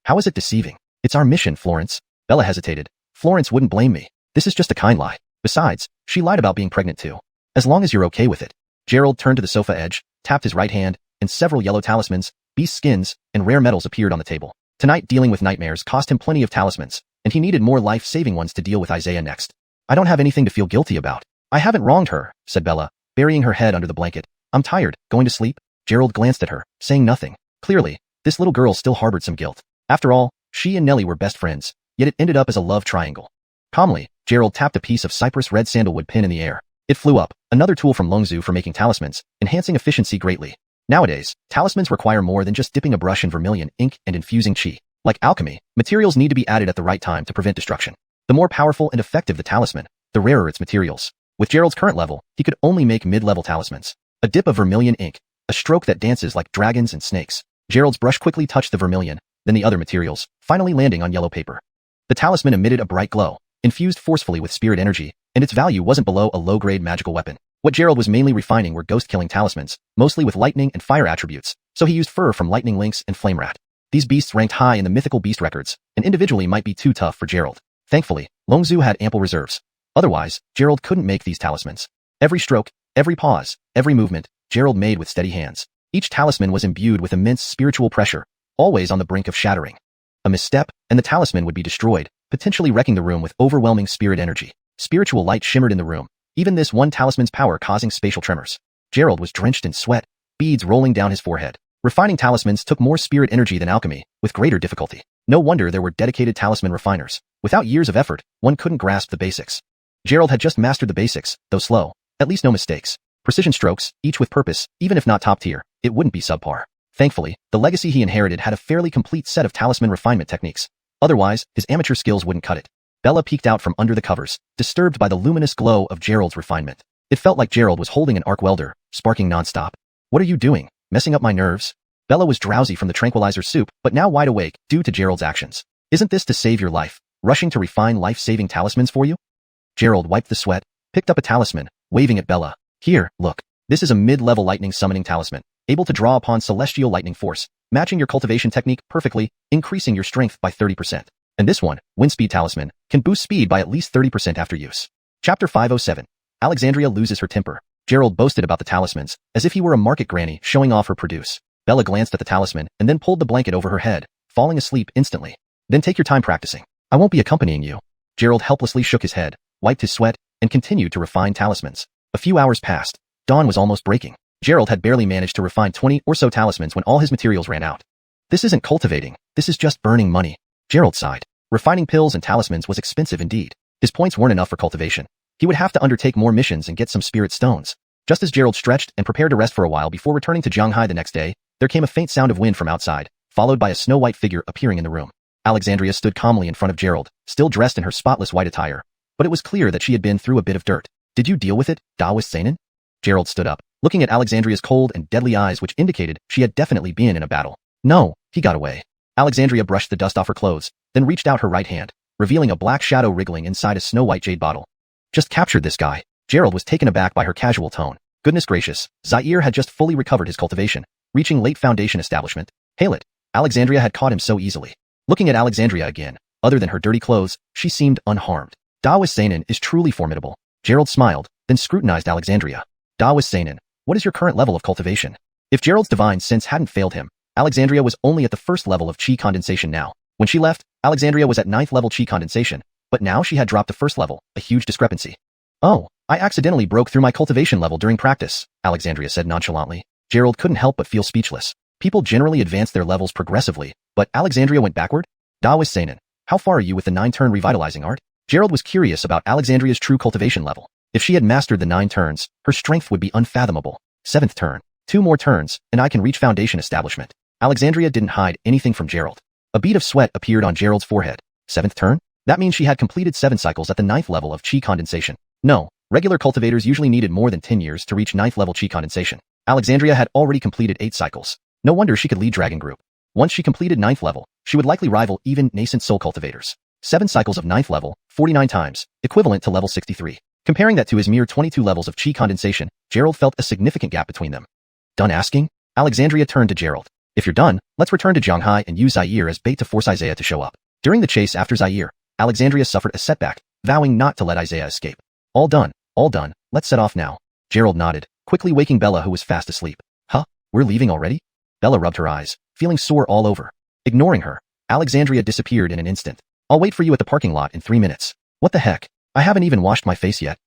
How is it deceiving? It's our mission, Florence. Bella hesitated. Florence wouldn't blame me. This is just a kind lie. Besides, she lied about being pregnant too. As long as you're okay with it. Gerald turned to the sofa edge, tapped his right hand, and several yellow talismans, beast skins, and rare metals appeared on the table. Tonight dealing with nightmares cost him plenty of talismans, and he needed more life-saving ones to deal with Isaiah next. I don't have anything to feel guilty about. I haven't wronged her, said Bella, burying her head under the blanket. I'm tired, going to sleep? Gerald glanced at her, saying nothing. Clearly, this little girl still harbored some guilt. After all, she and Nellie were best friends, yet it ended up as a love triangle. Calmly, Gerald tapped a piece of cypress red sandalwood pin in the air. It flew up, another tool from Longzhou for making talismans, enhancing efficiency greatly. Nowadays, talismans require more than just dipping a brush in vermilion ink and infusing qi. Like alchemy, materials need to be added at the right time to prevent destruction. The more powerful and effective the talisman, the rarer its materials. With Gerald's current level, he could only make mid-level talismans. A dip of vermilion ink, a stroke that dances like dragons and snakes. Gerald's brush quickly touched the vermilion, then the other materials, finally landing on yellow paper. The talisman emitted a bright glow, infused forcefully with spirit energy, and its value wasn't below a low-grade magical weapon. What Gerald was mainly refining were ghost-killing talismans, mostly with lightning and fire attributes, so he used fur from lightning lynx and flame rat. These beasts ranked high in the mythical beast records, and individually might be too tough for Gerald. Thankfully, Longzhou had ample reserves. Otherwise, Gerald couldn't make these talismans. Every stroke, every pause, every movement, Gerald made with steady hands. Each talisman was imbued with immense spiritual pressure, always on the brink of shattering. A misstep, and the talisman would be destroyed, potentially wrecking the room with overwhelming spirit energy. Spiritual light shimmered in the room, even this one talisman's power causing spatial tremors. Gerald was drenched in sweat, beads rolling down his forehead. Refining talismans took more spirit energy than alchemy, with greater difficulty. No wonder there were dedicated talisman refiners. Without years of effort, one couldn't grasp the basics. Gerald had just mastered the basics, though slow. At least no mistakes. Precision strokes, each with purpose, even if not top tier, it wouldn't be subpar. Thankfully, the legacy he inherited had a fairly complete set of talisman refinement techniques. Otherwise, his amateur skills wouldn't cut it. Bella peeked out from under the covers, disturbed by the luminous glow of Gerald's refinement. It felt like Gerald was holding an arc welder, sparking nonstop. What are you doing? Messing up my nerves? Bella was drowsy from the tranquilizer soup, but now wide awake due to Gerald's actions. Isn't this to save your life? Rushing to refine life-saving talismans for you? Gerald wiped the sweat, picked up a talisman, waving at Bella. Here, look. This is a mid-level lightning summoning talisman, able to draw upon celestial lightning force, matching your cultivation technique perfectly, increasing your strength by 30%. And this one, Wind Speed Talisman, can boost speed by at least 30% after use. Chapter 507. Alexandria loses her temper. Gerald boasted about the talismans, as if he were a market granny showing off her produce. Bella glanced at the talisman and then pulled the blanket over her head, falling asleep instantly. Then take your time practicing. I won't be accompanying you. Gerald helplessly shook his head, wiped his sweat, and continued to refine talismans. A few hours passed. Dawn was almost breaking. Gerald had barely managed to refine 20 or so talismans when all his materials ran out. This isn't cultivating, this is just burning money. Gerald sighed. Refining pills and talismans was expensive indeed. His points weren't enough for cultivation. He would have to undertake more missions and get some spirit stones. Just as Gerald stretched and prepared to rest for a while before returning to Shanghai the next day, there came a faint sound of wind from outside, followed by a snow-white figure appearing in the room. Alexandria stood calmly in front of Gerald, still dressed in her spotless white attire. But it was clear that she had been through a bit of dirt. Did you deal with it, Daoist Seinen? Gerald stood up, looking at Alexandria's cold and deadly eyes which indicated she had definitely been in a battle. No, he got away. Alexandria brushed the dust off her clothes, then reached out her right hand, revealing a black shadow wriggling inside a snow-white jade bottle. Just captured this guy. Gerald was taken aback by her casual tone. Goodness gracious, Zaire had just fully recovered his cultivation, reaching late foundation establishment. Hail it. Alexandria had caught him so easily. Looking at Alexandria again, other than her dirty clothes, she seemed unharmed. Daoist Seinen is truly formidable. Gerald smiled, then scrutinized Alexandria. Daoist Seinen, what is your current level of cultivation? If Gerald's divine sense hadn't failed him, Alexandria was only at the first level of chi condensation now. When she left, Alexandria was at 9th level chi condensation, but now she had dropped to first level, a huge discrepancy. Oh, I accidentally broke through my cultivation level during practice, Alexandria said nonchalantly. Gerald couldn't help but feel speechless. People generally advance their levels progressively, but Alexandria went backward? Daoist Seinen, how far are you with the 9-turn revitalizing art? Gerald was curious about Alexandria's true cultivation level. If she had mastered the 9 turns, her strength would be unfathomable. 7th turn. 2 more turns, and I can reach foundation establishment. Alexandria didn't hide anything from Gerald. A bead of sweat appeared on Gerald's forehead. 7th turn? That means she had completed 7 cycles at the 9th level of chi condensation. No, regular cultivators usually needed more than 10 years to reach 9th level chi condensation. Alexandria had already completed 8 cycles. No wonder she could lead Dragon Group. Once she completed 9th level, she would likely rival even nascent soul cultivators. 7 cycles of 9th level, 49 times, equivalent to level 63. Comparing that to his mere 22 levels of chi condensation, Gerald felt a significant gap between them. Done asking? Alexandria turned to Gerald. If you're done, let's return to Shanghai and use Zaire as bait to force Isaiah to show up. During the chase after Zaire, Alexandria suffered a setback, vowing not to let Isaiah escape. All done, let's set off now. Gerald nodded, quickly waking Bella who was fast asleep. Huh? We're leaving already? Bella rubbed her eyes, feeling sore all over. Ignoring her, Alexandria disappeared in an instant. I'll wait for you at the parking lot in 3 minutes. What the heck? I haven't even washed my face yet.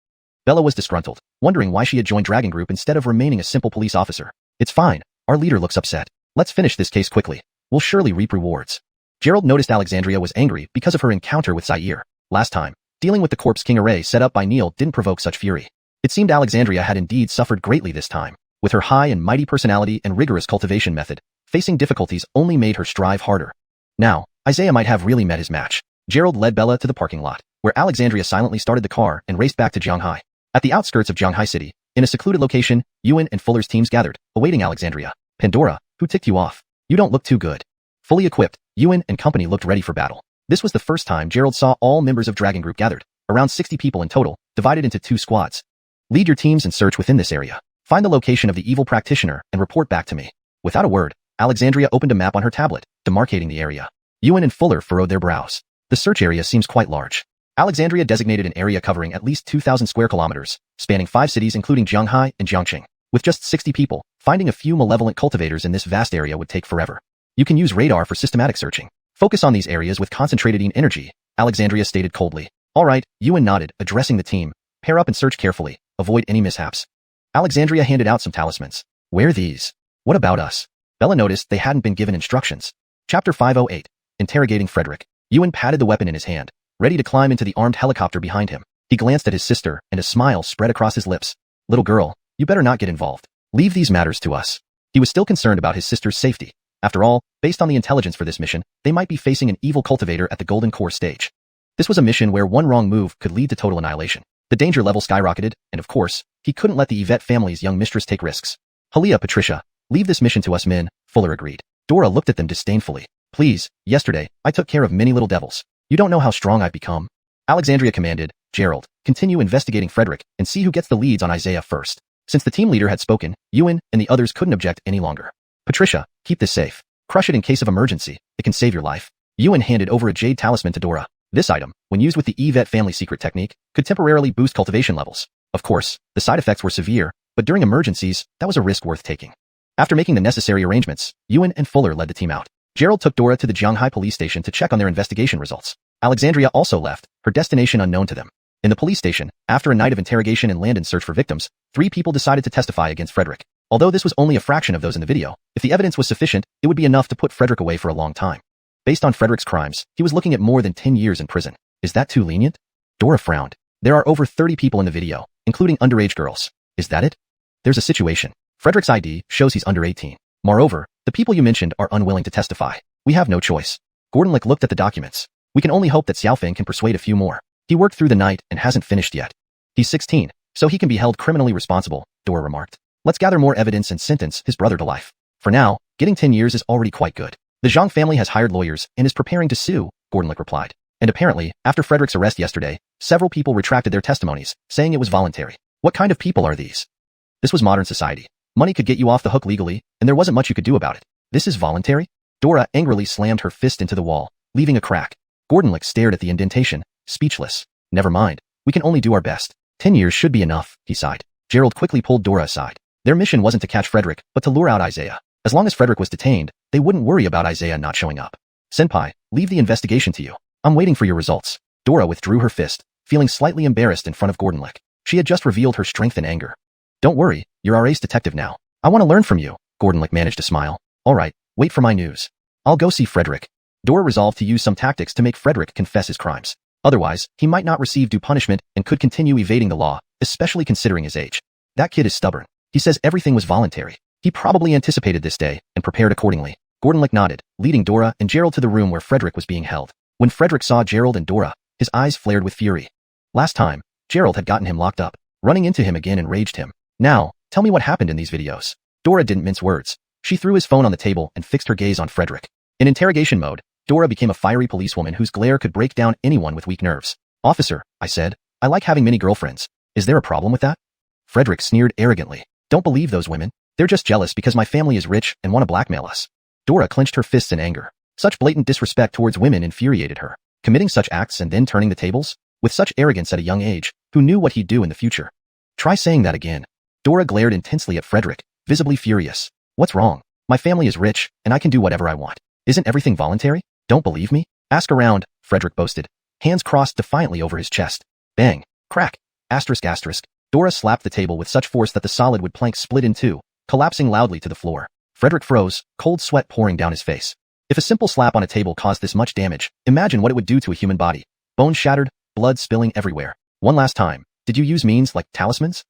Bella was disgruntled, wondering why she had joined Dragon Group instead of remaining a simple police officer. It's fine, our leader looks upset. Let's finish this case quickly. We'll surely reap rewards. Gerald noticed Alexandria was angry because of her encounter with Zaire. Last time, dealing with the Corpse King array set up by Neil didn't provoke such fury. It seemed Alexandria had indeed suffered greatly this time. With her high and mighty personality and rigorous cultivation method, facing difficulties only made her strive harder. Now, Isaiah might have really met his match. Gerald led Bella to the parking lot, where Alexandria silently started the car and raced back to Shanghai. At the outskirts of Shanghai City, in a secluded location, Yuan and Fuller's teams gathered, awaiting Alexandria. Pandora, who ticked you off? You don't look too good. Fully equipped, Yuan and company looked ready for battle. This was the first time Gerald saw all members of Dragon Group gathered, around 60 people in total, divided into 2 squads. Lead your teams and search within this area. Find the location of the evil practitioner and report back to me. Without a word, Alexandria opened a map on her tablet, demarcating the area. Yuan and Fuller furrowed their brows. The search area seems quite large. Alexandria designated an area covering at least 2,000 square kilometers, spanning 5 cities including Shanghai and Jiangqing. With just 60 people, finding a few malevolent cultivators in this vast area would take forever. You can use radar for systematic searching. Focus on these areas with concentrated energy, Alexandria stated coldly. All right, Yuan nodded, addressing the team. Pair up and search carefully. Avoid any mishaps. Alexandria handed out some talismans. Wear these. What about us? Bella noticed they hadn't been given instructions. Chapter 508. Interrogating Frederick. Yuan patted the weapon in his hand, ready to climb into the armed helicopter behind him. He glanced at his sister, and a smile spread across his lips. Little girl, you better not get involved. Leave these matters to us. He was still concerned about his sister's safety. After all, based on the intelligence for this mission, they might be facing an evil cultivator at the Golden Core stage. This was a mission where one wrong move could lead to total annihilation. The danger level skyrocketed, and of course, he couldn't let the Yvette family's young mistress take risks. Halia, Patricia, leave this mission to us men, Fuller agreed. Dora looked at them disdainfully. Please, yesterday, I took care of many little devils. You don't know how strong I've become. Alexandria commanded. Gerald, continue investigating Frederick and see who gets the leads on Isaiah first. Since the team leader had spoken, Yuan and the others couldn't object any longer. Patricia, keep this safe. Crush it in case of emergency. It can save your life. Yuan handed over a jade talisman to Dora. This item, when used with the Yvette family secret technique, could temporarily boost cultivation levels. Of course, the side effects were severe, but during emergencies, that was a risk worth taking. After making the necessary arrangements, Yuan and Fuller led the team out. Gerald took Dora to the Jianghai police station to check on their investigation results. Alexandria also left, her destination unknown to them. In the police station, after a night of interrogation and Landon's search for victims, 3 people decided to testify against Frederick. Although this was only a fraction of those in the video, if the evidence was sufficient, it would be enough to put Frederick away for a long time. Based on Frederick's crimes, he was looking at more than 10 years in prison. Is that too lenient? Dora frowned. There are over 30 people in the video, including underage girls. Is that it? There's a situation. Frederick's ID shows he's under 18. Moreover, the people you mentioned are unwilling to testify. We have no choice. Gordonlick looked at the documents. We can only hope that Xiaofeng can persuade a few more. He worked through the night and hasn't finished yet. He's 16, so he can be held criminally responsible, Dora remarked. Let's gather more evidence and sentence his brother to life. For now, getting 10 years is already quite good. The Zhang family has hired lawyers and is preparing to sue, Gordonlick replied. And apparently, after Frederick's arrest yesterday, several people retracted their testimonies, saying it was voluntary. What kind of people are these? This was modern society. Money could get you off the hook legally, and there wasn't much you could do about it. This is voluntary? Dora angrily slammed her fist into the wall, leaving a crack. Gordonlick stared at the indentation, speechless. Never mind. We can only do our best. 10 years should be enough, he sighed. Gerald quickly pulled Dora aside. Their mission wasn't to catch Frederick, but to lure out Isaiah. As long as Frederick was detained, they wouldn't worry about Isaiah not showing up. Senpai, leave the investigation to you. I'm waiting for your results. Dora withdrew her fist, feeling slightly embarrassed in front of Gordonlick. She had just revealed her strength and anger. Don't worry, you're our ace detective now. I want to learn from you. Gordonlick managed to smile. All right, wait for my news. I'll go see Frederick. Dora resolved to use some tactics to make Frederick confess his crimes. Otherwise, he might not receive due punishment and could continue evading the law, especially considering his age. That kid is stubborn. He says everything was voluntary. He probably anticipated this day and prepared accordingly. Gordonlick nodded, leading Dora and Gerald to the room where Frederick was being held. When Frederick saw Gerald and Dora, his eyes flared with fury. Last time, Gerald had gotten him locked up. Running into him again enraged him. Now, tell me what happened in these videos. Dora didn't mince words. She threw his phone on the table and fixed her gaze on Frederick. In interrogation mode, Dora became a fiery policewoman whose glare could break down anyone with weak nerves. Officer, I said, I like having many girlfriends. Is there a problem with that? Frederick sneered arrogantly. Don't believe those women. They're just jealous because my family is rich and want to blackmail us. Dora clenched her fists in anger. Such blatant disrespect towards women infuriated her. Committing such acts and then turning the tables? With such arrogance at a young age, who knew what he'd do in the future? Try saying that again. Dora glared intensely at Frederick, visibly furious. What's wrong? My family is rich, and I can do whatever I want. Isn't everything voluntary? Don't believe me? Ask around, Frederick boasted. Hands crossed defiantly over his chest. Bang. Crack. Asterisk asterisk. Dora slapped the table with such force that the solid wood plank split in two, collapsing loudly to the floor. Frederick froze, cold sweat pouring down his face. If a simple slap on a table caused this much damage, imagine what it would do to a human body. Bones shattered, blood spilling everywhere. One last time, did you use means like talismans?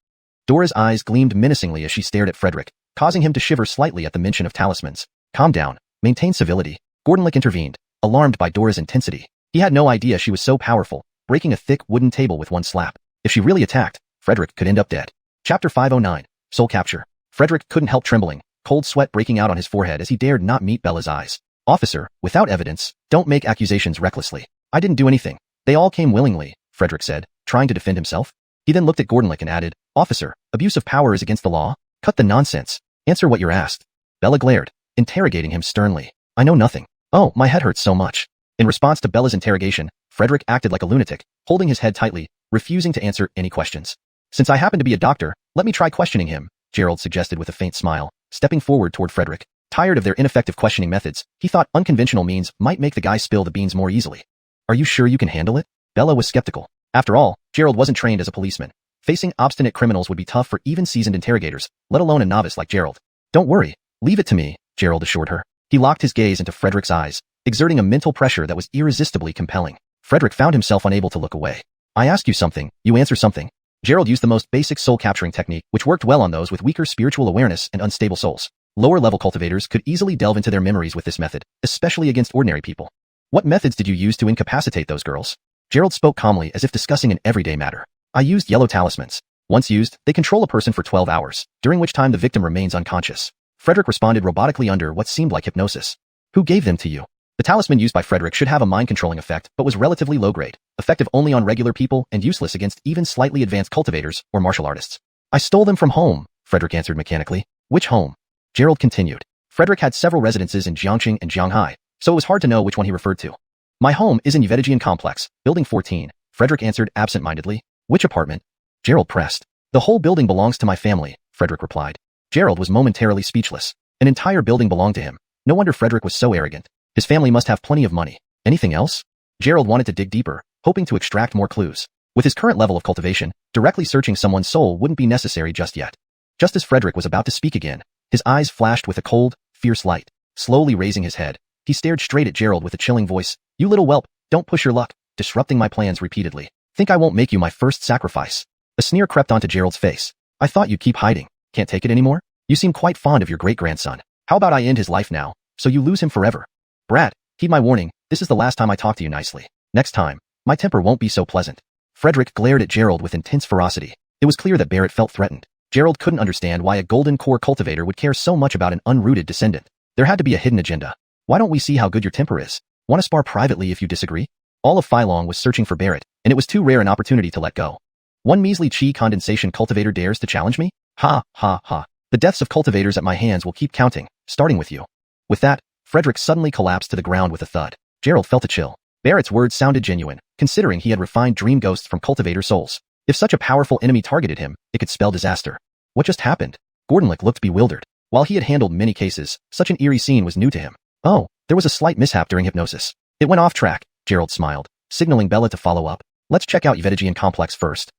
Dora's eyes gleamed menacingly as she stared at Frederick, causing him to shiver slightly at the mention of talismans. Calm down. Maintain civility. Gordonlick intervened, alarmed by Dora's intensity. He had no idea she was so powerful, breaking a thick wooden table with one slap. If she really attacked, Frederick could end up dead. Chapter 509. Soul Capture. Frederick couldn't help trembling, cold sweat breaking out on his forehead as he dared not meet Bella's eyes. Officer, without evidence, don't make accusations recklessly. I didn't do anything. They all came willingly, Frederick said, trying to defend himself. He then looked at Gordonlick and added, Officer, abuse of power is against the law. Cut the nonsense. Answer what you're asked. Bella glared, interrogating him sternly. I know nothing. Oh, my head hurts so much. In response to Bella's interrogation, Frederick acted like a lunatic, holding his head tightly, refusing to answer any questions. Since I happen to be a doctor, let me try questioning him, Gerald suggested with a faint smile, stepping forward toward Frederick. Tired of their ineffective questioning methods, he thought unconventional means might make the guy spill the beans more easily. Are you sure you can handle it? Bella was skeptical. After all, Gerald wasn't trained as a policeman. Facing obstinate criminals would be tough for even seasoned interrogators, let alone a novice like Gerald. Don't worry. Leave it to me, Gerald assured her. He locked his gaze into Frederick's eyes, exerting a mental pressure that was irresistibly compelling. Frederick found himself unable to look away. I ask you something, you answer something. Gerald used the most basic soul capturing technique, which worked well on those with weaker spiritual awareness and unstable souls. Lower-level cultivators could easily delve into their memories with this method, especially against ordinary people. What methods did you use to incapacitate those girls? Gerald spoke calmly as if discussing an everyday matter. I used yellow talismans. Once used, they control a person for 12 hours, during which time the victim remains unconscious. Frederick responded robotically under what seemed like hypnosis. Who gave them to you? The talisman used by Frederick should have a mind-controlling effect, but was relatively low-grade, effective only on regular people and useless against even slightly advanced cultivators or martial artists. I stole them from home, Frederick answered mechanically. Which home? Gerald continued. Frederick had several residences in Jiangqing and Jianghai, so it was hard to know which one he referred to. My home is in Yevedigian Complex, Building 14, Frederick answered absent-mindedly. Which apartment? Gerald pressed. The whole building belongs to my family, Frederick replied. Gerald was momentarily speechless. An entire building belonged to him. No wonder Frederick was so arrogant. His family must have plenty of money. Anything else? Gerald wanted to dig deeper, hoping to extract more clues. With his current level of cultivation, directly searching someone's soul wouldn't be necessary just yet. Just as Frederick was about to speak again, his eyes flashed with a cold, fierce light. Slowly raising his head, he stared straight at Gerald with a chilling voice. You little whelp, don't push your luck, disrupting my plans repeatedly. Think I won't make you my first sacrifice? A sneer crept onto Gerald's face. I thought you'd keep hiding. Can't take it anymore? You seem quite fond of your great-grandson. How about I end his life now, so you lose him forever? Brat, heed my warning, this is the last time I talk to you nicely. Next time, my temper won't be so pleasant. Frederick glared at Gerald with intense ferocity. It was clear that Barrett felt threatened. Gerald couldn't understand why a golden core cultivator would care so much about an unrooted descendant. There had to be a hidden agenda. Why don't we see how good your temper is? Want to spar privately if you disagree? All of Phylong was searching for Barrett, and it was too rare an opportunity to let go. One measly chi condensation cultivator dares to challenge me? Ha, ha, ha. The deaths of cultivators at my hands will keep counting, starting with you. With that, Frederick suddenly collapsed to the ground with a thud. Gerald felt a chill. Barrett's words sounded genuine, considering he had refined dream ghosts from cultivator souls. If such a powerful enemy targeted him, it could spell disaster. What just happened? Gordonlick looked bewildered. While he had handled many cases, such an eerie scene was new to him. Oh, there was a slight mishap during hypnosis. It went off track, Gerald smiled, signaling Bella to follow up. Let's check out Yevedigian Complex first.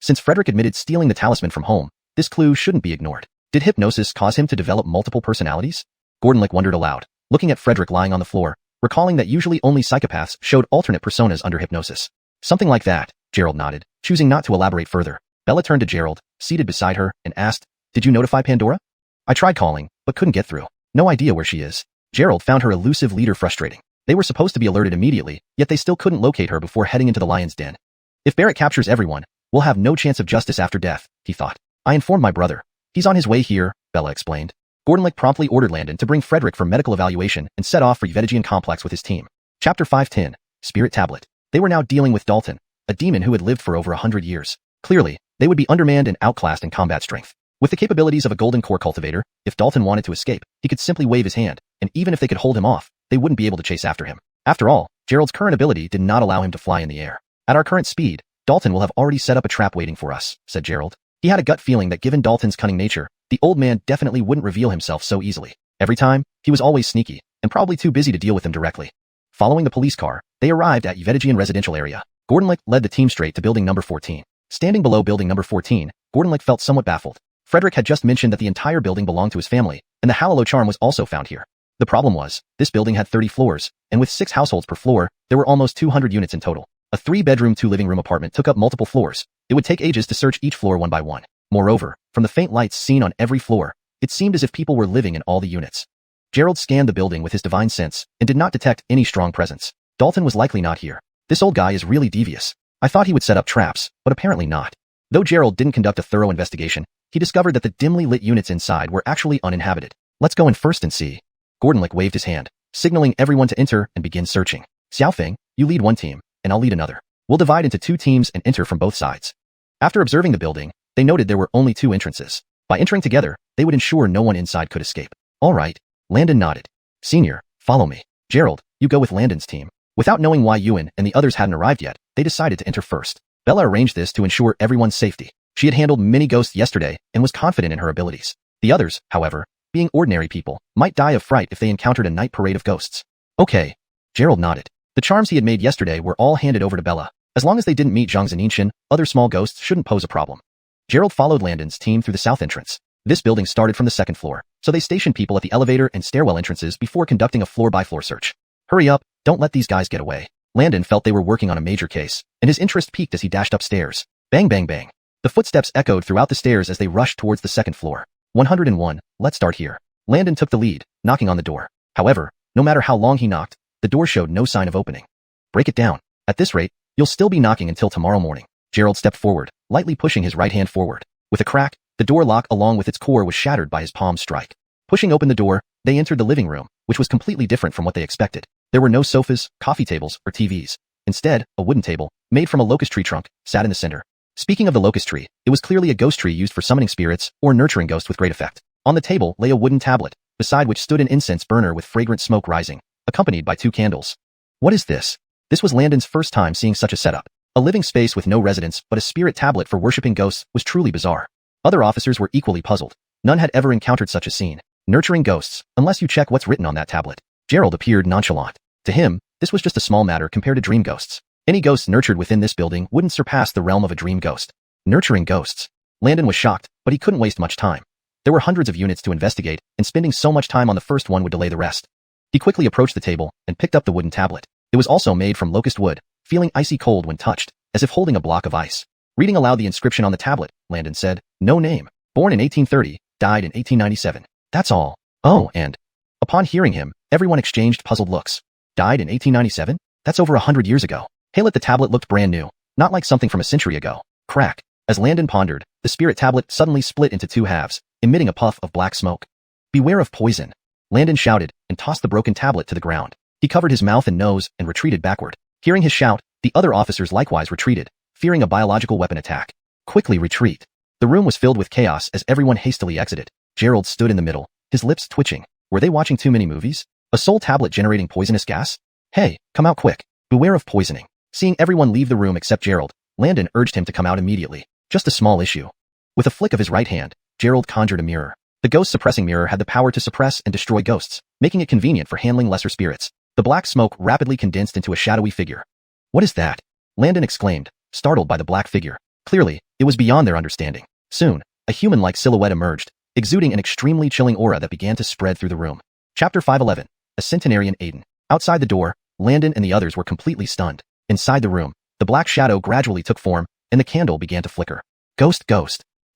Since Frederick admitted stealing the talisman from home, this clue shouldn't be ignored. Did hypnosis cause him to develop multiple personalities? Gordonlick wondered aloud, looking at Frederick lying on the floor, recalling that usually only psychopaths showed alternate personas under hypnosis. Something like that, Gerald nodded, choosing not to elaborate further. Bella turned to Gerald, seated beside her, and asked, Did you notify Pandora? I tried calling, but couldn't get through. No idea where she is. Gerald found her elusive leader frustrating. They were supposed to be alerted immediately, yet they still couldn't locate her before heading into the lion's den. If Barrett captures everyone, we'll have no chance of justice after death, he thought. I informed my brother. He's on his way here, Bella explained. Gordonlick promptly ordered Landon to bring Frederick for medical evaluation and set off for Yevedigian Complex with his team. Chapter 510, Spirit Tablet. They were now dealing with Dalton, a demon who had lived for over 100 years. Clearly, they would be undermanned and outclassed in combat strength. With the capabilities of a golden core cultivator, if Dalton wanted to escape, he could simply wave his hand, and even if they could hold him off, they wouldn't be able to chase after him. After all, Gerald's current ability did not allow him to fly in the air. At our current speed, Dalton will have already set up a trap waiting for us, said Gerald. He had a gut feeling that given Dalton's cunning nature, the old man definitely wouldn't reveal himself so easily. Every time, he was always sneaky, and probably too busy to deal with him directly. Following the police car, they arrived at Yevedigian residential area. Gordonlick led the team straight to building number 14. Standing below building number 14, Gordonlick felt somewhat baffled. Frederick had just mentioned that the entire building belonged to his family, and the Hallow charm was also found here. The problem was, this building had 30 floors, and with 6 households per floor, there were almost 200 units in total. A 3-bedroom, 2-living-room apartment took up multiple floors. It would take ages to search each floor one by one. Moreover, from the faint lights seen on every floor, it seemed as if people were living in all the units. Gerald scanned the building with his divine sense and did not detect any strong presence. Dalton was likely not here. This old guy is really devious. I thought he would set up traps, but apparently not. Though Gerald didn't conduct a thorough investigation, he discovered that the dimly lit units inside were actually uninhabited. Let's go in first and see. Gordonlick waved his hand, signaling everyone to enter and begin searching. Xiaofeng, you lead one team, and I'll lead another. We'll divide into 2 teams and enter from both sides. After observing the building, they noted there were only 2 entrances. By entering together, they would ensure no one inside could escape. All right, Landon nodded. Senior, follow me. Gerald, you go with Landon's team. Without knowing why Ewan and the others hadn't arrived yet, they decided to enter first. Bella arranged this to ensure everyone's safety. She had handled many ghosts yesterday and was confident in her abilities. The others, however, being ordinary people, might die of fright if they encountered a night parade of ghosts. Okay. Gerald nodded. The charms he had made yesterday were all handed over to Bella. As long as they didn't meet Zhang Zininshin, other small ghosts shouldn't pose a problem. Gerald followed Landon's team through the south entrance. This building started from the 2nd floor, so they stationed people at the elevator and stairwell entrances before conducting a floor-by-floor search. Hurry up, don't let these guys get away. Landon felt they were working on a major case, and his interest peaked as he dashed upstairs. Bang bang bang. The footsteps echoed throughout the stairs as they rushed towards the 2nd floor. 101, let's start here. Landon took the lead, knocking on the door. However, no matter how long he knocked, the door showed no sign of opening. Break it down. At this rate, you'll still be knocking until tomorrow morning. Gerald stepped forward, lightly pushing his right hand forward. With a crack, the door lock along with its core was shattered by his palm strike. Pushing open the door, they entered the living room, which was completely different from what they expected. There were no sofas, coffee tables, or TVs. Instead, a wooden table, made from a locust tree trunk, sat in the center. Speaking of the locust tree, it was clearly a ghost tree used for summoning spirits or nurturing ghosts with great effect. On the table lay a wooden tablet, beside which stood an incense burner with fragrant smoke rising. A accompanied by 2 candles. What is this? This was Landon's first time seeing such a setup. A living space with no residence but a spirit tablet for worshipping ghosts was truly bizarre. Other officers were equally puzzled. None had ever encountered such a scene. Nurturing ghosts, unless you check what's written on that tablet. Gerald appeared nonchalant. To him, this was just a small matter compared to dream ghosts. Any ghosts nurtured within this building wouldn't surpass the realm of a dream ghost. Nurturing ghosts. Landon was shocked, but he couldn't waste much time. There were hundreds of units to investigate, and spending so much time on the first one would delay the rest. He quickly approached the table and picked up the wooden tablet. It was also made from locust wood, feeling icy cold when touched, as if holding a block of ice. Reading aloud the inscription on the tablet, Landon said, "No name. Born in 1830, died in 1897. That's all." Oh, and... Upon hearing him, everyone exchanged puzzled looks. Died in 1897? That's over 100 years ago. The tablet looked brand new, not like something from a century ago. Crack. As Landon pondered, the spirit tablet suddenly split into 2 halves, emitting a puff of black smoke. "Beware of poison," Landon shouted and tossed the broken tablet to the ground. He covered his mouth and nose and retreated backward. Hearing his shout, the other officers likewise retreated, fearing a biological weapon attack. Quickly retreat. The room was filled with chaos as everyone hastily exited. Gerald stood in the middle, his lips twitching. Were they watching too many movies? A soul tablet generating poisonous gas? Hey, come out quick. Beware of poisoning. Seeing everyone leave the room except Gerald, Landon urged him to come out immediately. Just a small issue. With a flick of his right hand, Gerald conjured a mirror. The ghost-suppressing mirror had the power to suppress and destroy ghosts, making it convenient for handling lesser spirits. The black smoke rapidly condensed into a shadowy figure. "What is that?" Landon exclaimed, startled by the black figure. Clearly, it was beyond their understanding. Soon, a human-like silhouette emerged, exuding an extremely chilling aura that began to spread through the room. Chapter 511. A Centenarian Aiden. Outside the door, Landon and the others were completely stunned. Inside the room, the black shadow gradually took form, and the candle began to flicker. Ghost.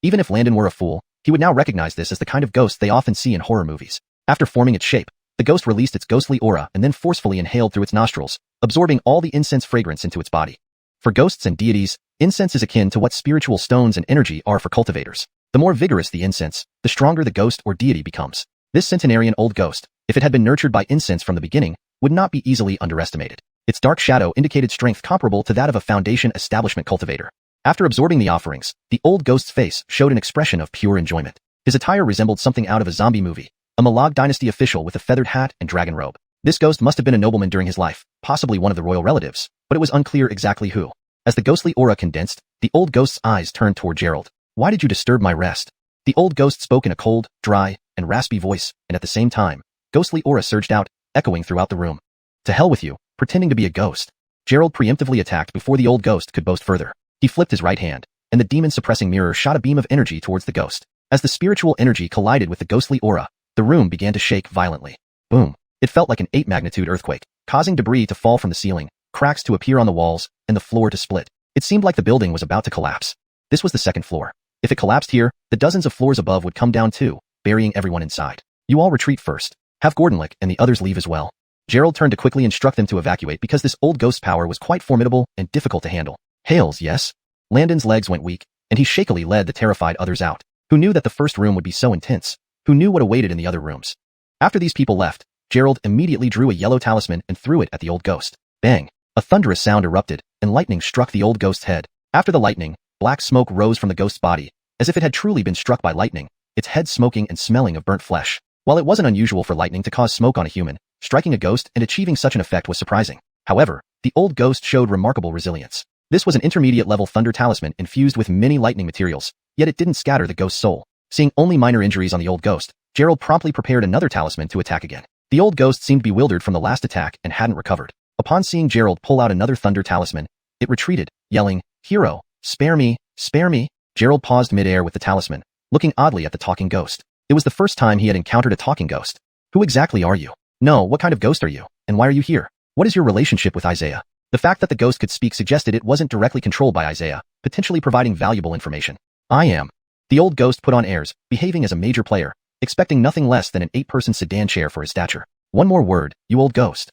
Even if Landon were a fool, he would now recognize this as the kind of ghost they often see in horror movies. After forming its shape, the ghost released its ghostly aura and then forcefully inhaled through its nostrils, absorbing all the incense fragrance into its body. For ghosts and deities, incense is akin to what spiritual stones and energy are for cultivators. The more vigorous the incense, the stronger the ghost or deity becomes. This centenarian-old ghost, if it had been nurtured by incense from the beginning, would not be easily underestimated. Its dark shadow indicated strength comparable to that of a foundation establishment cultivator. After absorbing the offerings, the old ghost's face showed an expression of pure enjoyment. His attire resembled something out of a zombie movie, a Malag dynasty official with a feathered hat and dragon robe. This ghost must have been a nobleman during his life, possibly one of the royal relatives, but it was unclear exactly who. As the ghostly aura condensed, the old ghost's eyes turned toward Gerald. "Why did you disturb my rest?" The old ghost spoke in a cold, dry, and raspy voice, and at the same time, ghostly aura surged out, echoing throughout the room. "To hell with you, pretending to be a ghost." Gerald preemptively attacked before the old ghost could boast further. He flipped his right hand, and the demon-suppressing mirror shot a beam of energy towards the ghost. As the spiritual energy collided with the ghostly aura, the room began to shake violently. Boom! It felt like an 8-magnitude earthquake, causing debris to fall from the ceiling, cracks to appear on the walls, and the floor to split. It seemed like the building was about to collapse. This was the 2nd floor. If it collapsed here, the dozens of floors above would come down too, burying everyone inside. "You all retreat first. Have Gordonlick and the others leave as well." Gerald turned to quickly instruct them to evacuate because this old ghost's power was quite formidable and difficult to handle. "Hails, yes?" Landon's legs went weak, and he shakily led the terrified others out. Who knew that the first room would be so intense? Who knew what awaited in the other rooms? After these people left, Gerald immediately drew a yellow talisman and threw it at the old ghost. Bang! A thunderous sound erupted, and lightning struck the old ghost's head. After the lightning, black smoke rose from the ghost's body, as if it had truly been struck by lightning, its head smoking and smelling of burnt flesh. While it wasn't unusual for lightning to cause smoke on a human, striking a ghost and achieving such an effect was surprising. However, the old ghost showed remarkable resilience. This was an intermediate-level thunder talisman infused with many lightning materials, yet it didn't scatter the ghost's soul. Seeing only minor injuries on the old ghost, Gerald promptly prepared another talisman to attack again. The old ghost seemed bewildered from the last attack and hadn't recovered. Upon seeing Gerald pull out another thunder talisman, it retreated, yelling, "Hero, spare me, spare me." Gerald paused mid-air with the talisman, looking oddly at the talking ghost. It was the first time he had encountered a talking ghost. "Who exactly are you? No, what kind of ghost are you? And why are you here? What is your relationship with Isaiah?" The fact that the ghost could speak suggested it wasn't directly controlled by Isaiah, potentially providing valuable information. "I am." The old ghost put on airs, behaving as a major player, expecting nothing less than an 8-person sedan chair for his stature. "One more word, you old ghost."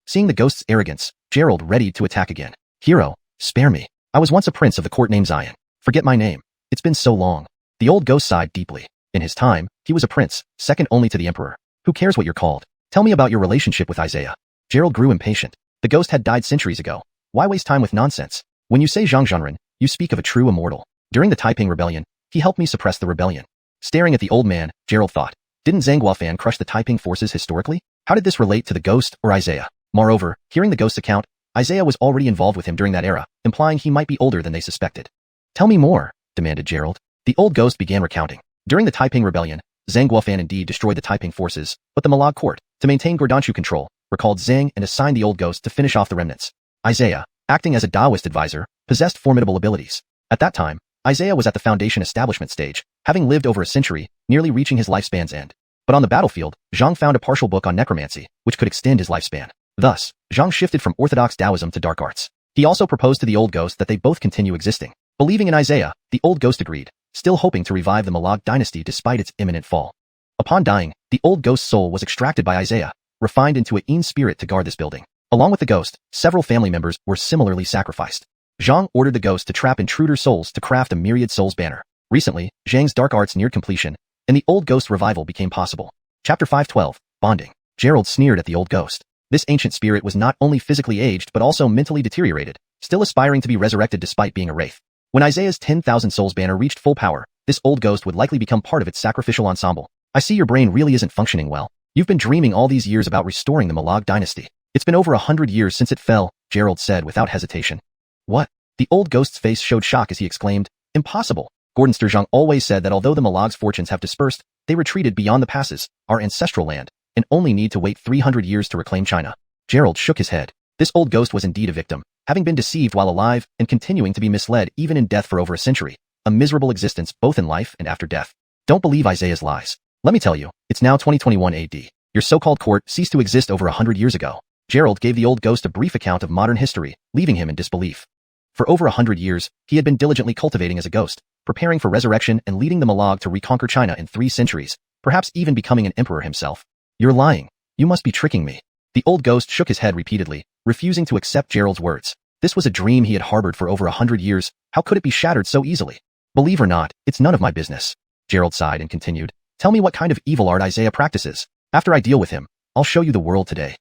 Seeing the ghost's arrogance, Gerald readied to attack again. "Hero, spare me. I was once a prince of the court named Zion. Forget my name. It's been so long." The old ghost sighed deeply. In his time, he was a prince, second only to the emperor. "Who cares what you're called? Tell me about your relationship with Isaiah." Gerald grew impatient. The ghost had died centuries ago. Why waste time with nonsense? "When you say xuanhuan, you speak of a true immortal. During the Taiping Rebellion, he helped me suppress the rebellion." Staring at the old man, Gerald thought, didn't Zhang Fan crush the Taiping forces historically? How did this relate to the ghost or Isaiah? Moreover, hearing the ghost's account, Isaiah was already involved with him during that era, implying he might be older than they suspected. Tell me more, demanded Gerald. The old ghost began recounting. During the Taiping Rebellion, Zhang Guofan indeed destroyed the Taiping forces, but the Malag court, to maintain Gordanshu control, recalled Zhang and assigned the old ghost to finish off the remnants. Isaiah, acting as a Taoist advisor, possessed formidable abilities. At that time, Isaiah was at the Foundation establishment stage, having lived over a century, nearly reaching his lifespan's end. But on the battlefield, Zhang found a partial book on necromancy, which could extend his lifespan. Thus, Zhang shifted from orthodox Taoism to dark arts. He also proposed to the old ghost that they both continue existing. Believing in Isaiah, the old ghost agreed, still hoping to revive the Malag dynasty despite its imminent fall. Upon dying, the old ghost's soul was extracted by Isaiah, refined into a Yin spirit to guard this building. Along with the ghost, several family members were similarly sacrificed. Zhang ordered the ghost to trap intruder souls to craft a myriad souls banner. Recently, Zhang's dark arts neared completion, and the old ghost revival became possible. Chapter 512, Bonding. Gerald sneered at the old ghost. This ancient spirit was not only physically aged but also mentally deteriorated, still aspiring to be resurrected despite being a wraith. When Isaiah's 10,000 souls banner reached full power, this old ghost would likely become part of its sacrificial ensemble. I see your brain really isn't functioning well. You've been dreaming all these years about restoring the Malag dynasty. It's been over 100 years since it fell, Gerald said without hesitation. What? The old ghost's face showed shock as he exclaimed, Impossible! Gordon Sturgeon always said that although the Malag's fortunes have dispersed, they retreated beyond the passes, our ancestral land, and only need to wait 300 years to reclaim China. Gerald shook his head. This old ghost was indeed a victim, having been deceived while alive and continuing to be misled even in death for over a century. A miserable existence both in life and after death. Don't believe Isaiah's lies. Let me tell you, it's now 2021 AD. Your so-called court ceased to exist over 100 years ago. Gerald gave the old ghost a brief account of modern history, leaving him in disbelief. For over 100 years, he had been diligently cultivating as a ghost, preparing for resurrection and leading the Malag to reconquer China in 3 centuries, perhaps even becoming an emperor himself. You're lying. You must be tricking me. The old ghost shook his head repeatedly, refusing to accept Gerald's words. This was a dream he had harbored for over 100 years. How could it be shattered so easily? Believe or not, it's none of my business. Gerald sighed and continued. Tell me what kind of evil art Isaiah practices. After I deal with him, I'll show you the world today.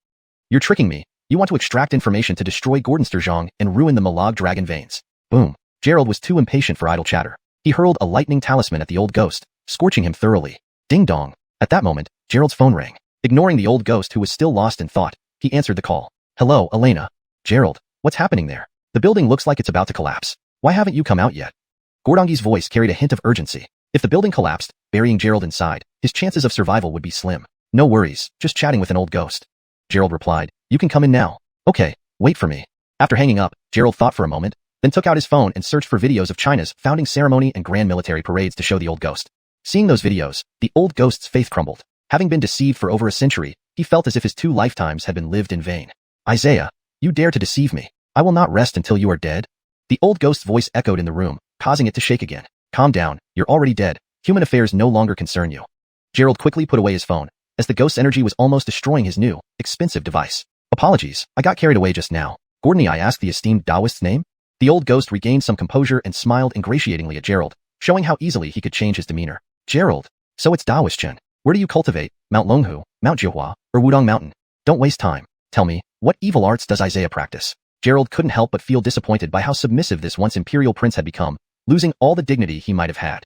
You're tricking me. You want to extract information to destroy Gordon Sturgeon and ruin the Malag dragon veins. Boom. Gerald was too impatient for idle chatter. He hurled a lightning talisman at the old ghost, scorching him thoroughly. Ding dong. At that moment, Gerald's phone rang. Ignoring the old ghost who was still lost in thought, he answered the call. Hello, Elena. Gerald, what's happening there? The building looks like it's about to collapse. Why haven't you come out yet? Gordongi's voice carried a hint of urgency. If the building collapsed, burying Gerald inside, his chances of survival would be slim. No worries, just chatting with an old ghost. Gerald replied, You can come in now. Okay, wait for me. After hanging up, Gerald thought for a moment, then took out his phone and searched for videos of China's founding ceremony and grand military parades to show the old ghost. Seeing those videos, the old ghost's faith crumbled. Having been deceived for over a century, he felt as if his 2 lifetimes had been lived in vain. Isaiah, you dare to deceive me. I will not rest until you are dead. The old ghost's voice echoed in the room, causing it to shake again. Calm down, you're already dead. Human affairs no longer concern you. Gerald quickly put away his phone, as the ghost's energy was almost destroying his new, expensive device. Apologies, I got carried away just now. Gordon, I asked the esteemed Taoist's name. The old ghost regained some composure and smiled ingratiatingly at Gerald, showing how easily he could change his demeanor. Gerald, so it's Taoist-chen. Where do you cultivate, Mount Longhu, Mount Jiuhua, or Wudong Mountain? Don't waste time. Tell me, what evil arts does Isaiah practice? Gerald couldn't help but feel disappointed by how submissive this once imperial prince had become, losing all the dignity he might have had.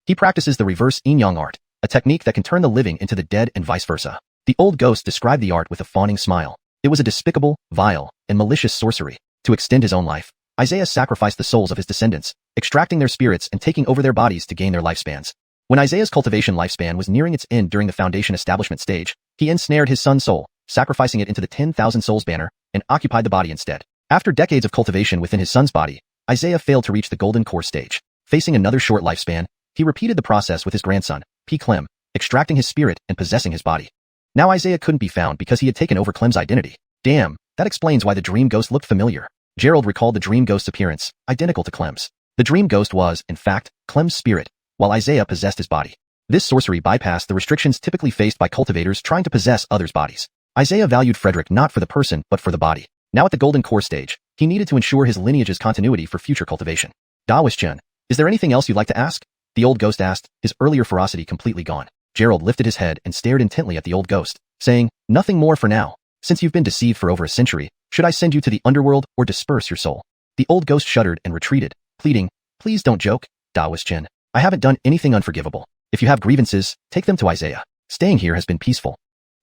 He practices the reverse yin-yang art, a technique that can turn the living into the dead and vice versa. The old ghost described the art with a fawning smile. It was a despicable, vile, and malicious sorcery. To extend his own life, Isaiah sacrificed the souls of his descendants, extracting their spirits and taking over their bodies to gain their lifespans. When Isaiah's cultivation lifespan was nearing its end during the Foundation establishment stage, he ensnared his son's soul, sacrificing it into the 10,000 souls banner, and occupied the body instead. After decades of cultivation within his son's body, Isaiah failed to reach the golden core stage. Facing another short lifespan, he repeated the process with his grandson, P. Clem, extracting his spirit and possessing his body. Now Isaiah couldn't be found because he had taken over Clem's identity. Damn, that explains why the dream ghost looked familiar. Gerald recalled the dream ghost's appearance, identical to Clem's. The dream ghost was, in fact, Clem's spirit, while Isaiah possessed his body. This sorcery bypassed the restrictions typically faced by cultivators trying to possess others' bodies. Isaiah valued Frederick not for the person but for the body. Now at the golden core stage, he needed to ensure his lineage's continuity for future cultivation. Taoist-chen, is there anything else you'd like to ask? The old ghost asked, his earlier ferocity completely gone. Gerald lifted his head and stared intently at the old ghost, saying, Nothing more for now. Since you've been deceived for over a century, should I send you to the underworld or disperse your soul? The old ghost shuddered and retreated, pleading, Please don't joke, Taoist-chen. I haven't done anything unforgivable. If you have grievances, take them to Isaiah. Staying here has been peaceful.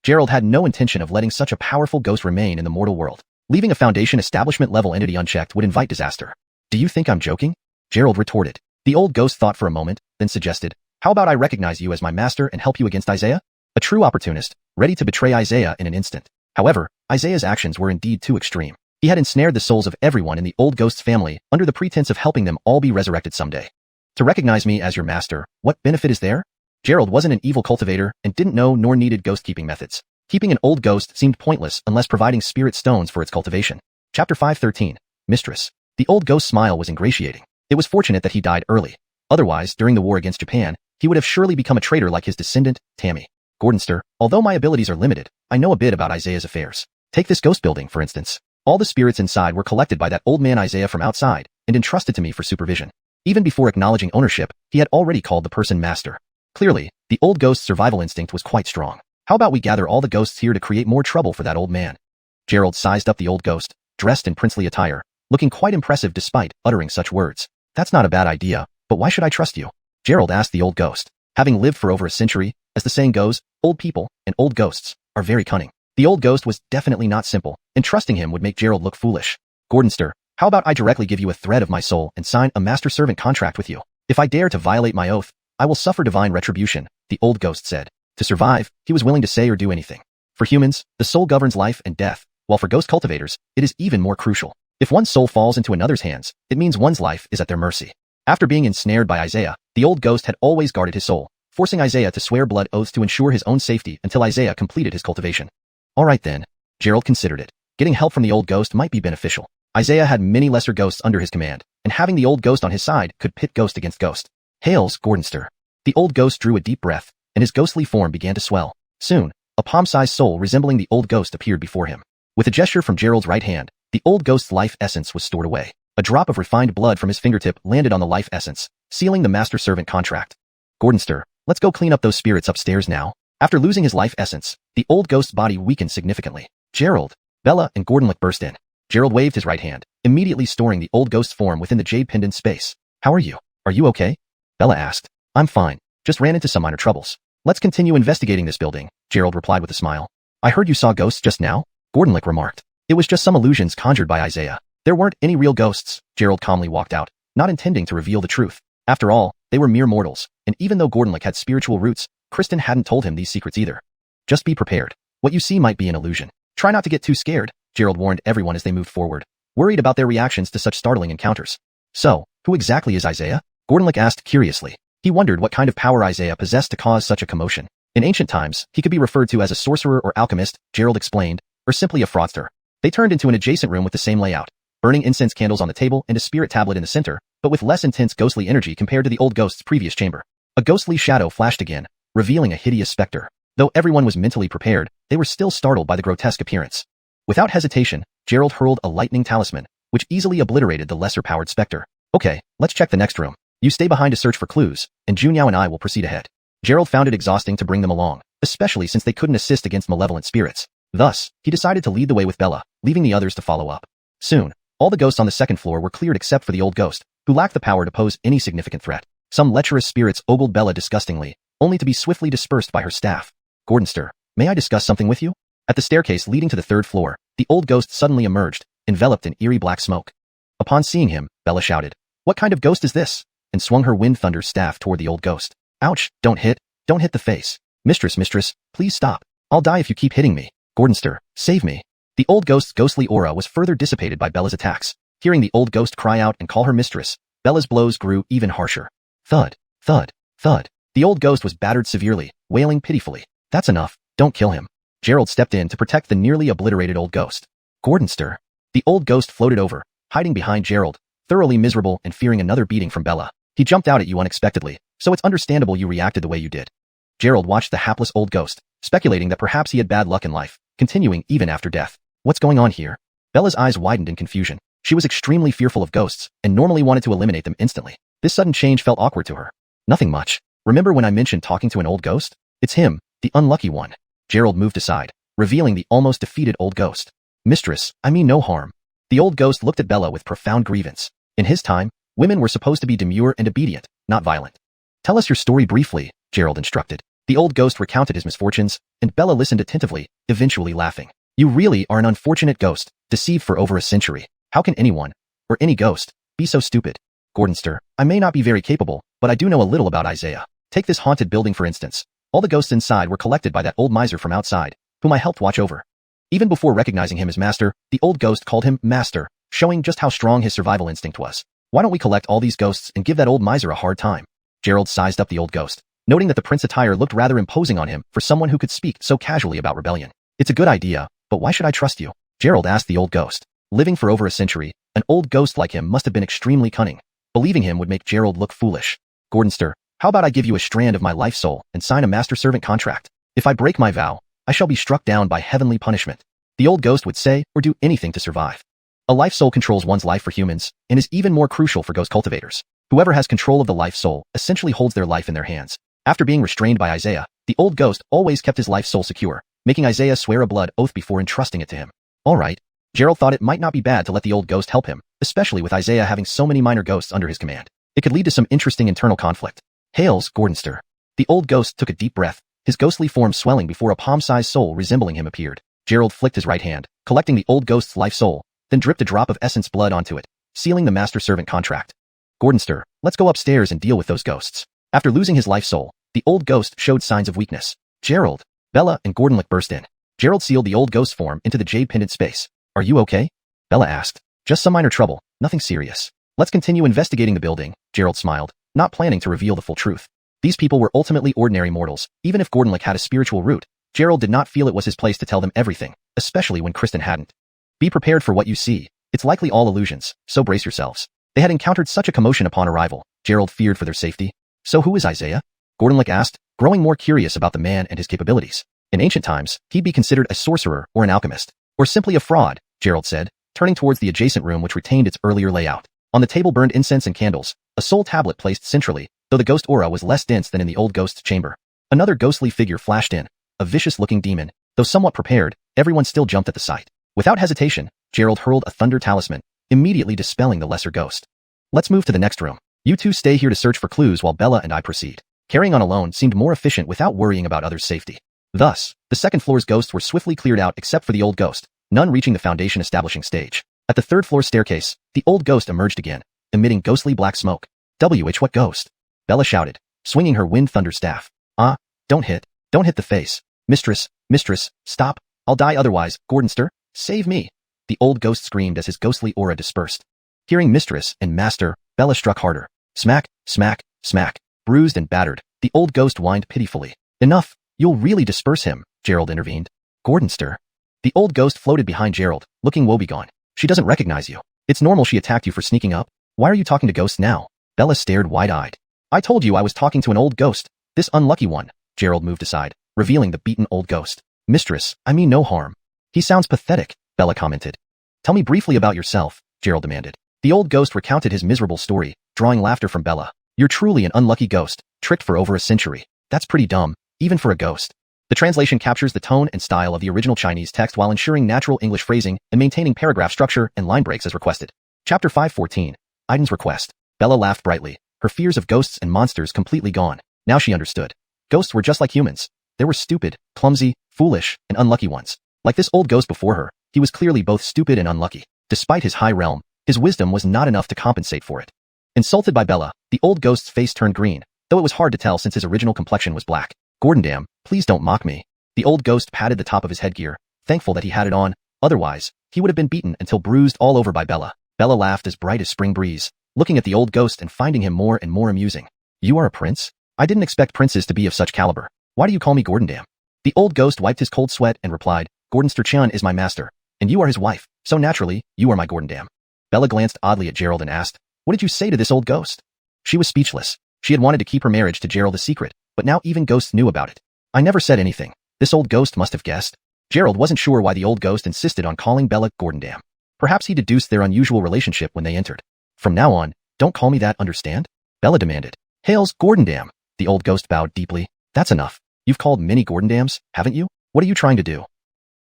Gerald had no intention of letting such a powerful ghost remain in the mortal world. Leaving a Foundation establishment-level entity unchecked would invite disaster. Do you think I'm joking? Gerald retorted. The old ghost thought for a moment, then suggested, how about I recognize you as my master and help you against Isaiah? A true opportunist, ready to betray Isaiah in an instant. However, Isaiah's actions were indeed too extreme. He had ensnared the souls of everyone in the old ghost's family under the pretense of helping them all be resurrected someday. To recognize me as your master, what benefit is there? Gerald wasn't an evil cultivator and didn't know nor needed ghost-keeping methods. Keeping an old ghost seemed pointless unless providing spirit stones for its cultivation. Chapter 513. Mistress. The old ghost's smile was ingratiating. It was fortunate that he died early. Otherwise, during the war against Japan, he would have surely become a traitor like his descendant, Tammy. Gordonster, although my abilities are limited, I know a bit about Isaiah's affairs. Take this ghost building, for instance. All the spirits inside were collected by that old man Isaiah from outside and entrusted to me for supervision. Even before acknowledging ownership, he had already called the person master. Clearly, the old ghost's survival instinct was quite strong. How about we gather all the ghosts here to create more trouble for that old man? Gerald sized up the old ghost, dressed in princely attire, looking quite impressive despite uttering such words. That's not a bad idea, but why should I trust you? Gerald asked the old ghost. Having lived for over a century, as the saying goes, old people and old ghosts are very cunning. The old ghost was definitely not simple, and trusting him would make Gerald look foolish. Gordonster, how about I directly give you a thread of my soul and sign a master-servant contract with you? If I dare to violate my oath, I will suffer divine retribution, the old ghost said. To survive, he was willing to say or do anything. For humans, the soul governs life and death, while for ghost cultivators, it is even more crucial. If one's soul falls into another's hands, it means one's life is at their mercy. After being ensnared by Isaiah, the old ghost had always guarded his soul, forcing Isaiah to swear blood oaths to ensure his own safety until Isaiah completed his cultivation. All right then. Gerald considered it. Getting help from the old ghost might be beneficial. Isaiah had many lesser ghosts under his command, and having the old ghost on his side could pit ghost against ghost. Hails, Gordonster. The old ghost drew a deep breath, and his ghostly form began to swell. Soon, a palm-sized soul resembling the old ghost appeared before him. With a gesture from Gerald's right hand, the old ghost's life essence was stored away. A drop of refined blood from his fingertip landed on the life essence, sealing the master-servant contract. Gordonster, let's go clean up those spirits upstairs now. After losing his life essence, the old ghost's body weakened significantly. Gerald, Bella, and Gordonlick burst in. Gerald waved his right hand, immediately storing the old ghost's form within the jade pendant space. How are you? Are you okay? Bella asked. I'm fine. Just ran into some minor troubles. Let's continue investigating this building, Gerald replied with a smile. I heard you saw ghosts just now? Gordonlick remarked. It was just some illusions conjured by Isaiah. There weren't any real ghosts. Gerald calmly walked out, not intending to reveal the truth. After all, they were mere mortals, and even though Gordonlick had spiritual roots, Kristen hadn't told him these secrets either. Just be prepared. What you see might be an illusion. Try not to get too scared, Gerald warned everyone as they moved forward, worried about their reactions to such startling encounters. So, who exactly is Isaiah? Gordonlick asked curiously. He wondered what kind of power Isaiah possessed to cause such a commotion. In ancient times, he could be referred to as a sorcerer or alchemist, Gerald explained, or simply a fraudster. They turned into an adjacent room with the same layout, burning incense candles on the table and a spirit tablet in the center, but with less intense ghostly energy compared to the old ghost's previous chamber. A ghostly shadow flashed again, revealing a hideous specter. Though everyone was mentally prepared, they were still startled by the grotesque appearance. Without hesitation, Gerald hurled a lightning talisman, which easily obliterated the lesser-powered specter. Okay, let's check the next room. You stay behind to search for clues, and Junyao and I will proceed ahead. Gerald found it exhausting to bring them along, especially since they couldn't assist against malevolent spirits. Thus, he decided to lead the way with Bella, leaving the others to follow up. Soon, all the ghosts on the second floor were cleared except for the old ghost, who lacked the power to pose any significant threat. Some lecherous spirits ogled Bella disgustingly, only to be swiftly dispersed by her staff. Gordonster, may I discuss something with you? At the staircase leading to the third floor, the old ghost suddenly emerged, enveloped in eerie black smoke. Upon seeing him, Bella shouted, "What kind of ghost is this?" and swung her wind thunder staff toward the old ghost. Ouch, don't hit the face. Mistress, please stop. I'll die if you keep hitting me. Gordonster, save me. The old ghost's ghostly aura was further dissipated by Bella's attacks. Hearing the old ghost cry out and call her mistress, Bella's blows grew even harsher. Thud, thud, thud. The old ghost was battered severely, wailing pitifully. That's enough, don't kill him. Gerald stepped in to protect the nearly obliterated old ghost. Gordonster. The old ghost floated over, hiding behind Gerald, thoroughly miserable and fearing another beating from Bella. He jumped out at you unexpectedly, so it's understandable you reacted the way you did. Gerald watched the hapless old ghost, speculating that perhaps he had bad luck in life, continuing even after death. What's going on here? Bella's eyes widened in confusion. She was extremely fearful of ghosts, and normally wanted to eliminate them instantly. This sudden change felt awkward to her. Nothing much. Remember when I mentioned talking to an old ghost? It's him, the unlucky one. Gerald moved aside, revealing the almost defeated old ghost. Mistress, I mean no harm. The old ghost looked at Bella with profound grievance. In his time, women were supposed to be demure and obedient, not violent. Tell us your story briefly, Gerald instructed. The old ghost recounted his misfortunes, and Bella listened attentively, eventually laughing. You really are an unfortunate ghost, deceived for over a century. How can anyone, or any ghost, be so stupid? Gordonster, I may not be very capable, but I do know a little about Isaiah. Take this haunted building for instance. All the ghosts inside were collected by that old miser from outside, whom I helped watch over. Even before recognizing him as master, the old ghost called him master, showing just how strong his survival instinct was. Why don't we collect all these ghosts and give that old miser a hard time? Gerald sized up the old ghost, noting that the prince attire looked rather imposing on him for someone who could speak so casually about rebellion. It's a good idea, but why should I trust you? Gerald asked the old ghost. Living for over a century, an old ghost like him must have been extremely cunning. Believing him would make Gerald look foolish. Gordonster, how about I give you a strand of my life soul and sign a master-servant contract? If I break my vow, I shall be struck down by heavenly punishment. The old ghost would say or do anything to survive. A life soul controls one's life for humans, and is even more crucial for ghost cultivators. Whoever has control of the life soul essentially holds their life in their hands. After being restrained by Isaiah, the old ghost always kept his life soul secure, making Isaiah swear a blood oath before entrusting it to him. Alright. Gerald thought it might not be bad to let the old ghost help him, especially with Isaiah having so many minor ghosts under his command. It could lead to some interesting internal conflict. Hails, Gordonster. The old ghost took a deep breath, his ghostly form swelling before a palm-sized soul resembling him appeared. Gerald flicked his right hand, collecting the old ghost's life soul, then dripped a drop of essence blood onto it, sealing the master-servant contract. Gordonster, let's go upstairs and deal with those ghosts. After losing his life soul, the old ghost showed signs of weakness. Gerald, Bella, and Gordonlick burst in. Gerald sealed the old ghost form into the jade pendant space. Are you okay? Bella asked. Just some minor trouble, nothing serious. Let's continue investigating the building, Gerald smiled, not planning to reveal the full truth. These people were ultimately ordinary mortals. Even if Gordonlick had a spiritual root, Gerald did not feel it was his place to tell them everything, especially when Kristen hadn't. Be prepared for what you see. It's likely all illusions, so brace yourselves. They had encountered such a commotion upon arrival. Gerald feared for their safety. So who is Isaiah? Gordonlick asked, growing more curious about the man and his capabilities. In ancient times, he'd be considered a sorcerer or an alchemist, or simply a fraud, Gerald said, turning towards the adjacent room which retained its earlier layout. On the table burned incense and candles, a soul tablet placed centrally, though the ghost aura was less dense than in the old ghost's chamber. Another ghostly figure flashed in, a vicious-looking demon. Though somewhat prepared, everyone still jumped at the sight. Without hesitation, Gerald hurled a thunder talisman, immediately dispelling the lesser ghost. Let's move to the next room. You two stay here to search for clues while Bella and I proceed. Carrying on alone seemed more efficient without worrying about others' safety. Thus, the second floor's ghosts were swiftly cleared out except for the old ghost, none reaching the foundation establishing stage. At the third floor staircase, the old ghost emerged again, emitting ghostly black smoke. What ghost? Bella shouted, swinging her wind thunder staff. Don't hit the face. Mistress, stop, I'll die otherwise, Gordonster, save me. The old ghost screamed as his ghostly aura dispersed. Hearing mistress and master, Bella struck harder. Smack, smack, smack. Bruised and battered, the old ghost whined pitifully. Enough, you'll really disperse him, Gerald intervened. Gordonster. The old ghost floated behind Gerald, looking woebegone. She doesn't recognize you. It's normal she attacked you for sneaking up. Why are you talking to ghosts now? Bella stared wide-eyed. I told you I was talking to an old ghost. This unlucky one. Gerald moved aside, revealing the beaten old ghost. Mistress, I mean no harm. He sounds pathetic, Bella commented. Tell me briefly about yourself, Gerald demanded. The old ghost recounted his miserable story, drawing laughter from Bella. You're truly an unlucky ghost, tricked for over a century. That's pretty dumb, even for a ghost. The translation captures the tone and style of the original Chinese text while ensuring natural English phrasing and maintaining paragraph structure and line breaks as requested. Chapter 514. Aiden's Request. Bella laughed brightly, her fears of ghosts and monsters completely gone. Now she understood. Ghosts were just like humans. They were stupid, clumsy, foolish, and unlucky ones. Like this old ghost before her, he was clearly both stupid and unlucky. Despite his high realm, his wisdom was not enough to compensate for it. Insulted by Bella, the old ghost's face turned green, though it was hard to tell since his original complexion was black. Gordondam, please don't mock me. The old ghost patted the top of his headgear, thankful that he had it on. Otherwise, he would have been beaten until bruised all over by Bella. Bella laughed as bright as spring breeze, looking at the old ghost and finding him more and more amusing. You are a prince? I didn't expect princes to be of such caliber. Why do you call me Gordondam? The old ghost wiped his cold sweat and replied, Gordonster Qian is my master, and you are his wife, so naturally, you are my Gordondam. Bella glanced oddly at Gerald and asked, what did you say to this old ghost? She was speechless. She had wanted to keep her marriage to Gerald a secret, but now even ghosts knew about it. I never said anything. This old ghost must have guessed. Gerald wasn't sure why the old ghost insisted on calling Bella Gordondam. Perhaps he deduced their unusual relationship when they entered. From now on, don't call me that, understand? Bella demanded. Hails, Gordondam. The old ghost bowed deeply. That's enough. You've called many Gordondams, haven't you? What are you trying to do?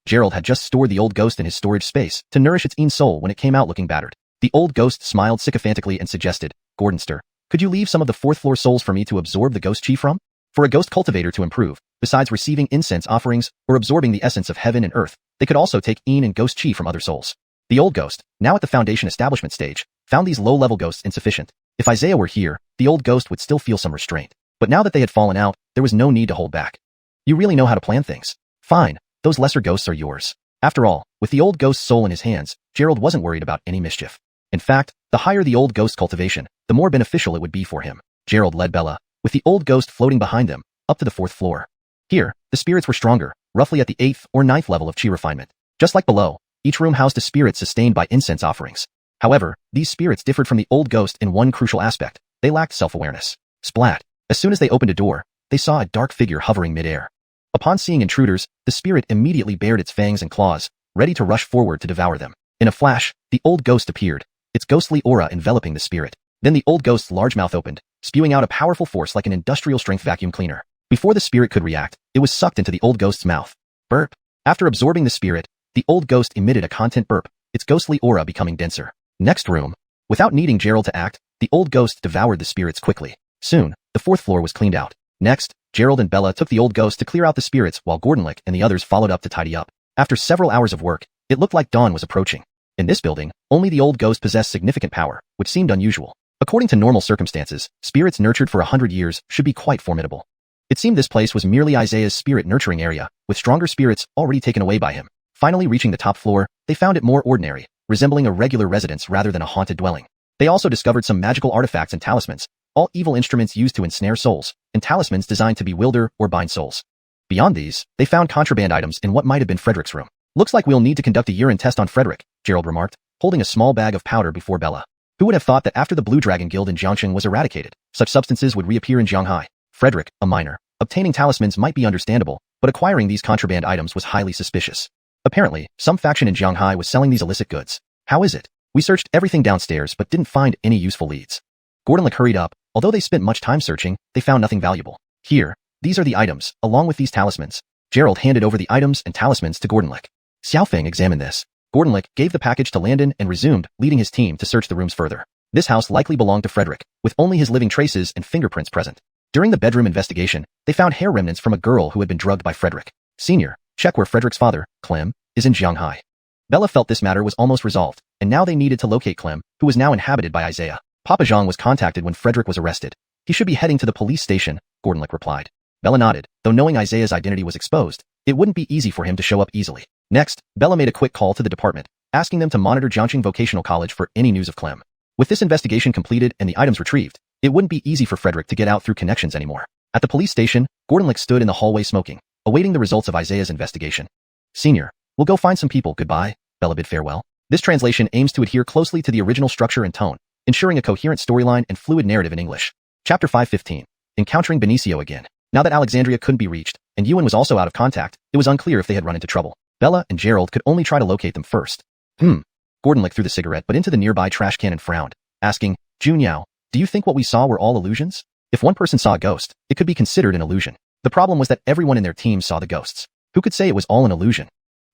Gerald had just stored the old ghost in his storage space to nourish its own soul when it came out looking battered. The old ghost smiled sycophantically and suggested, Gordonster, could you leave some of the fourth floor souls for me to absorb the ghost chi from? For a ghost cultivator to improve, besides receiving incense offerings or absorbing the essence of heaven and earth, they could also take yin and ghost chi from other souls. The old ghost, now at the foundation establishment stage, found these low-level ghosts insufficient. If Isaiah were here, the old ghost would still feel some restraint. But now that they had fallen out, there was no need to hold back. You really know how to plan things. Fine, those lesser ghosts are yours. After all, with the old ghost's soul in his hands, Gerald wasn't worried about any mischief. In fact, the higher the old ghost's cultivation, the more beneficial it would be for him. Gerald led Bella, with the old ghost floating behind them, up to the 4th floor. Here, the spirits were stronger, roughly at the 8th or 9th level of chi refinement. Just like below, each room housed a spirit sustained by incense offerings. However, these spirits differed from the old ghost in one crucial aspect. They lacked self-awareness. Splat. As soon as they opened a door, they saw a dark figure hovering mid-air. Upon seeing intruders, the spirit immediately bared its fangs and claws, ready to rush forward to devour them. In a flash, the old ghost appeared, its ghostly aura enveloping the spirit. Then the old ghost's large mouth opened, spewing out a powerful force like an industrial-strength vacuum cleaner. Before the spirit could react, it was sucked into the old ghost's mouth. Burp. After absorbing the spirit, the old ghost emitted a content burp, its ghostly aura becoming denser. Next room. Without needing Gerald to act, the old ghost devoured the spirits quickly. Soon, the 4th floor was cleaned out. Next, Gerald and Bella took the old ghost to clear out the spirits while Gordonlick and the others followed up to tidy up. After several hours of work, it looked like dawn was approaching. In this building, only the old ghost possessed significant power, which seemed unusual. According to normal circumstances, spirits nurtured for 100 years should be quite formidable. It seemed this place was merely Isaiah's spirit nurturing area, with stronger spirits already taken away by him. Finally reaching the top floor, they found it more ordinary, resembling a regular residence rather than a haunted dwelling. They also discovered some magical artifacts and talismans, all evil instruments used to ensnare souls, and talismans designed to bewilder or bind souls. Beyond these, they found contraband items in what might have been Frederick's room. Looks like we'll need to conduct a urine test on Frederick, Gerald remarked, holding a small bag of powder before Bella. Who would have thought that after the Blue Dragon Guild in Jiangsheng was eradicated, such substances would reappear in Shanghai? Frederick, a minor. Obtaining talismans might be understandable, but acquiring these contraband items was highly suspicious. Apparently, some faction in Shanghai was selling these illicit goods. How is it? We searched everything downstairs but didn't find any useful leads. Gordonlick hurried up. Although they spent much time searching, they found nothing valuable. Here, these are the items, along with these talismans. Gerald handed over the items and talismans to Gordonlick. Xiaofeng examined this. Gordonlick gave the package to Landon and resumed, leading his team to search the rooms further. This house likely belonged to Frederick, with only his living traces and fingerprints present. During the bedroom investigation, they found hair remnants from a girl who had been drugged by Frederick. Senior, check where Frederick's father, Clem, is in Shanghai. Bella felt this matter was almost resolved, and now they needed to locate Clem, who was now inhabited by Isaiah. Papa Zhang was contacted when Frederick was arrested. He should be heading to the police station, Gordonlick replied. Bella nodded, though knowing Isaiah's identity was exposed, it wouldn't be easy for him to show up easily. Next, Bella made a quick call to the department, asking them to monitor Jiangxing Vocational College for any news of Clem. With this investigation completed and the items retrieved, it wouldn't be easy for Frederick to get out through connections anymore. At the police station, Gordonlick stood in the hallway smoking, awaiting the results of Isaiah's investigation. Senior, we'll go find some people, goodbye, Bella bid farewell. This translation aims to adhere closely to the original structure and tone, ensuring a coherent storyline and fluid narrative in English. Chapter 515. Encountering Benicio again. Now that Alexandria couldn't be reached, and Yuan was also out of contact, it was unclear if they had run into trouble. Bella and Gerald could only try to locate them first. Gordonlick threw the cigarette but into the nearby trash can and frowned, asking, Junyao, do you think what we saw were all illusions? If one person saw a ghost, it could be considered an illusion. The problem was that everyone in their team saw the ghosts. Who could say it was all an illusion?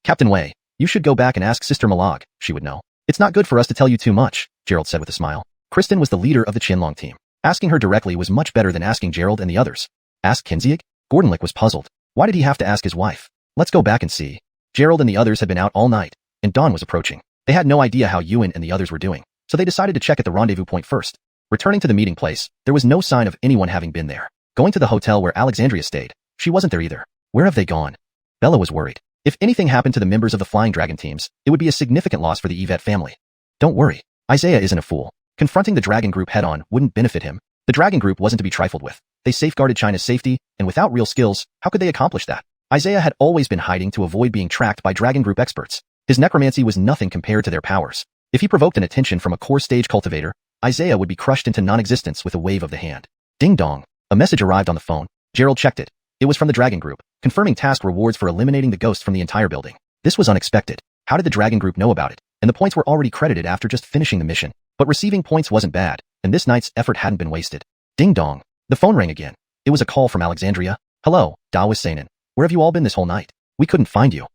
Captain Wei, you should go back and ask Sister Malag, she would know. It's not good for us to tell you too much, Gerald said with a smile. Kristen was the leader of the Qianlong team. Asking her directly was much better than asking Gerald and the others. Ask Kinzieg? Gordonlick was puzzled. Why did he have to ask his wife? Let's go back and see. Gerald and the others had been out all night, and dawn was approaching. They had no idea how Yuan and the others were doing, so they decided to check at the rendezvous point first. Returning to the meeting place, there was no sign of anyone having been there. Going to the hotel where Alexandria stayed, she wasn't there either. Where have they gone? Bella was worried. If anything happened to the members of the Flying Dragon teams, it would be a significant loss for the Yvette family. Don't worry. Isaiah isn't a fool. Confronting the Dragon Group head-on wouldn't benefit him. The Dragon Group wasn't to be trifled with. They safeguarded China's safety, and without real skills, how could they accomplish that? Isaiah had always been hiding to avoid being tracked by Dragon Group experts. His necromancy was nothing compared to their powers. If he provoked an attention from a core stage cultivator, Isaiah would be crushed into non-existence with a wave of the hand. Ding dong. A message arrived on the phone. Gerald checked it. It was from the Dragon Group, confirming task rewards for eliminating the ghosts from the entire building. This was unexpected. How did the Dragon Group know about it? And the points were already credited after just finishing the mission. But receiving points wasn't bad, and this night's effort hadn't been wasted. Ding dong. The phone rang again. It was a call from Alexandria. Hello, Dawas Sainin. Where have you all been this whole night? We couldn't find you.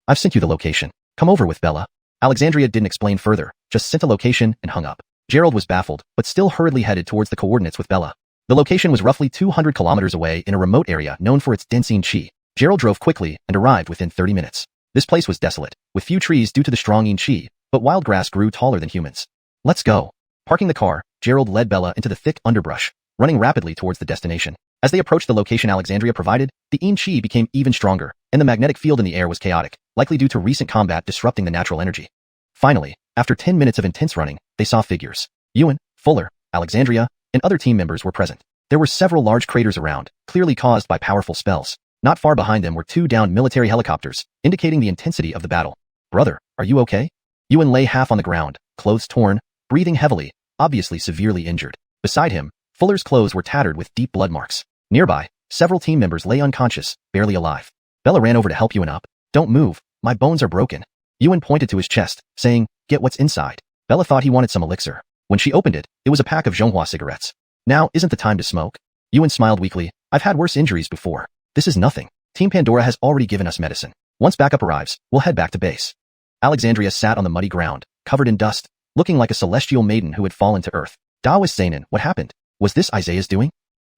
I've sent you the location. Come over with Bella. Alexandria didn't explain further, just sent a location and hung up. Gerald was baffled, but still hurriedly headed towards the coordinates with Bella. The location was roughly 200 kilometers away in a remote area known for its densine qi. Gerald drove quickly and arrived within 30 minutes. This place was desolate, with few trees due to the strong yin qi, but wild grass grew taller than humans. Let's go. Parking the car, Gerald led Bella into the thick underbrush, running rapidly towards the destination. As they approached the location Alexandria provided, the yin qi became even stronger, and the magnetic field in the air was chaotic, likely due to recent combat disrupting the natural energy. Finally, after 10 minutes of intense running, they saw figures. Yuan, Fuller, Alexandria, and other team members were present. There were several large craters around, clearly caused by powerful spells. Not far behind them were two downed military helicopters, indicating the intensity of the battle. Brother, are you okay? Yuan lay half on the ground, clothes torn, breathing heavily, obviously severely injured. Beside him, Fuller's clothes were tattered with deep blood marks. Nearby, several team members lay unconscious, barely alive. Bella ran over to help Yuan up. Don't move, my bones are broken. Yuan pointed to his chest, saying, get what's inside. Bella thought he wanted some elixir. When she opened it, it was a pack of xuanhuan cigarettes. Now isn't the time to smoke? Yuan smiled weakly. I've had worse injuries before. This is nothing. Team Pandora has already given us medicine. Once backup arrives, we'll head back to base. Alexandria sat on the muddy ground, covered in dust, looking like a celestial maiden who had fallen to earth. Daoist Zainin, what happened? Was this Isaiah's doing?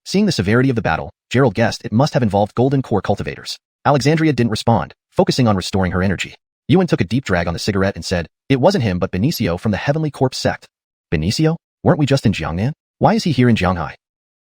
Seeing the severity of the battle, Gerald guessed it must have involved golden core cultivators. Alexandria didn't respond, focusing on restoring her energy. Yuan took a deep drag on the cigarette and said, it wasn't him but Benicio from the Heavenly Corpse sect. Benicio? Weren't we just in Jiangnan? Why is he here in Jianghai?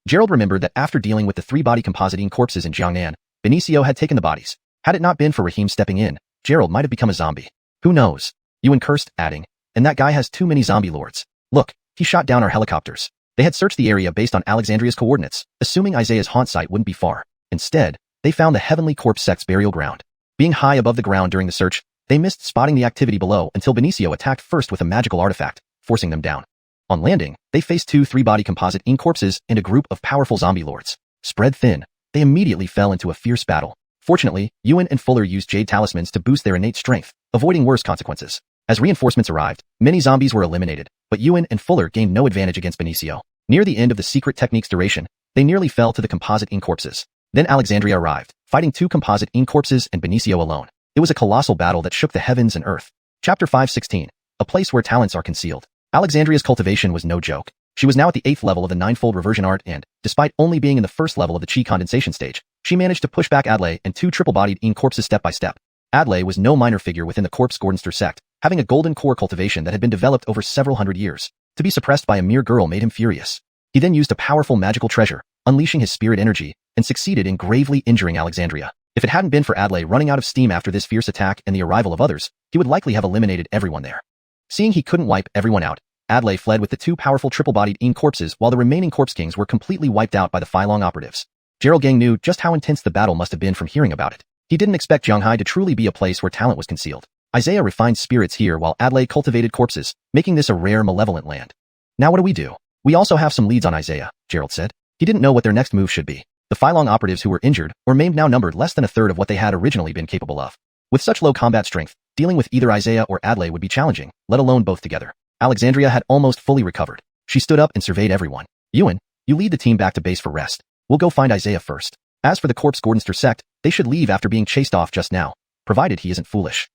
Gerald remembered that after dealing with the three-body compositing corpses in Jiangnan, Benicio had taken the bodies. Had it not been for Rahim stepping in, Gerald might have become a zombie. Who knows? Yuan cursed, adding, and that guy has too many zombie lords. Look, he shot down our helicopters. They had searched the area based on Alexandria's coordinates, assuming Isaiah's haunt site wouldn't be far. Instead, they found the Heavenly Corpse sect's burial ground. Being high above the ground during the search, they missed spotting the activity below until Benicio attacked first with a magical artifact, forcing them down. On landing, they faced two three-body composite ink corpses and a group of powerful zombie lords. Spread thin, they immediately fell into a fierce battle. Fortunately, Yuan and Fuller used jade talismans to boost their innate strength, avoiding worse consequences. As reinforcements arrived, many zombies were eliminated, but Yuan and Fuller gained no advantage against Benicio. Near the end of the secret technique's duration, they nearly fell to the composite ink corpses. Then Alexandria arrived, fighting two composite ink corpses and Benicio alone. It was a colossal battle that shook the heavens and earth. Chapter 516. A place where talents are concealed. Alexandria's cultivation was no joke. She was now at the 8th level of the ninefold reversion art and, despite only being in the first level of the chi condensation stage, she managed to push back Adlai and two triple-bodied ink corpses step by step. Adlai was no minor figure within the Corpse Gordonster sect, having a golden core cultivation that had been developed over several hundred years. To be suppressed by a mere girl made him furious. He then used a powerful magical treasure, unleashing his spirit energy, and succeeded in gravely injuring Alexandria. If it hadn't been for Adlai running out of steam after this fierce attack and the arrival of others, he would likely have eliminated everyone there. Seeing he couldn't wipe everyone out, Adlai fled with the two powerful triple-bodied ink corpses while the remaining corpse kings were completely wiped out by the Phylong operatives. Gerald Gang knew just how intense the battle must have been from hearing about it. He didn't expect Jianghai to truly be a place where talent was concealed. Isaiah refined spirits here while Adlai cultivated corpses, making this a rare malevolent land. Now what do we do? We also have some leads on Isaiah, Gerald said. He didn't know what their next move should be. The Phylong operatives who were injured or maimed now numbered less than a third of what they had originally been capable of. With such low combat strength, dealing with either Isaiah or Adlai would be challenging, let alone both together. Alexandria had almost fully recovered. She stood up and surveyed everyone. Yuan, you lead the team back to base for rest. We'll go find Isaiah first. As for the Corpse Gordonster sect, they should leave after being chased off just now, provided he isn't foolish.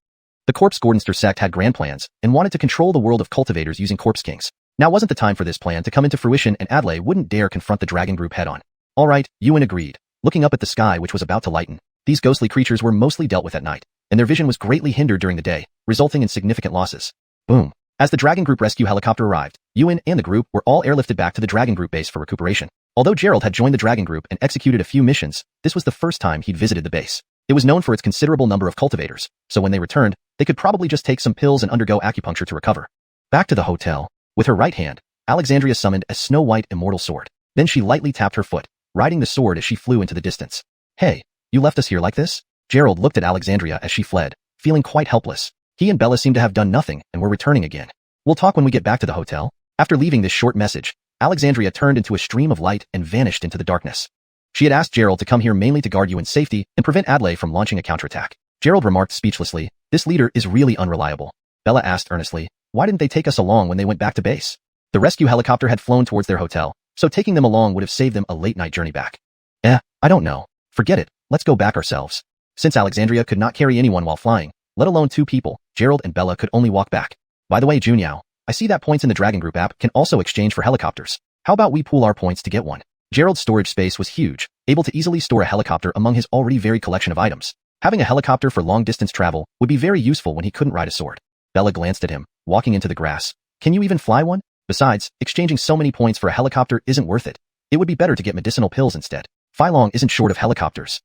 The Corpse Gordonster sect had grand plans and wanted to control the world of cultivators using corpse kings. Now wasn't the time for this plan to come into fruition and Adlai wouldn't dare confront the dragon group head-on. All right, Yuan agreed, looking up at the sky which was about to lighten. These ghostly creatures were mostly dealt with at night, and their vision was greatly hindered during the day, resulting in significant losses. Boom. As the Dragon Group rescue helicopter arrived, Yuan and the group were all airlifted back to the Dragon Group base for recuperation. Although Gerald had joined the Dragon Group and executed a few missions, this was the first time he'd visited the base. It was known for its considerable number of cultivators, so when they returned, they could probably just take some pills and undergo acupuncture to recover. Back to the hotel. With her right hand, Alexandria summoned a snow-white immortal sword. Then she lightly tapped her foot, riding the sword as she flew into the distance. Hey, you left us here like this? Gerald looked at Alexandria as she fled, feeling quite helpless. He and Bella seemed to have done nothing and were returning again. We'll talk when we get back to the hotel. After leaving this short message, Alexandria turned into a stream of light and vanished into the darkness. She had asked Gerald to come here mainly to guard Yuan's safety and prevent Adlai from launching a counterattack. Gerald remarked speechlessly, this leader is really unreliable. Bella asked earnestly, why didn't they take us along when they went back to base? The rescue helicopter had flown towards their hotel, so taking them along would have saved them a late-night journey back. I don't know. Forget it, let's go back ourselves. Since Alexandria could not carry anyone while flying, let alone two people, Gerald and Bella could only walk back. By the way, Junyao, I see that points in the Dragon Group app can also exchange for helicopters. How about we pool our points to get one? Gerald's storage space was huge, able to easily store a helicopter among his already varied collection of items. Having a helicopter for long-distance travel would be very useful when he couldn't ride a sword. Bella glanced at him, walking into the grass. Can you even fly one? Besides, exchanging so many points for a helicopter isn't worth it. It would be better to get medicinal pills instead. Phylong isn't short of helicopters.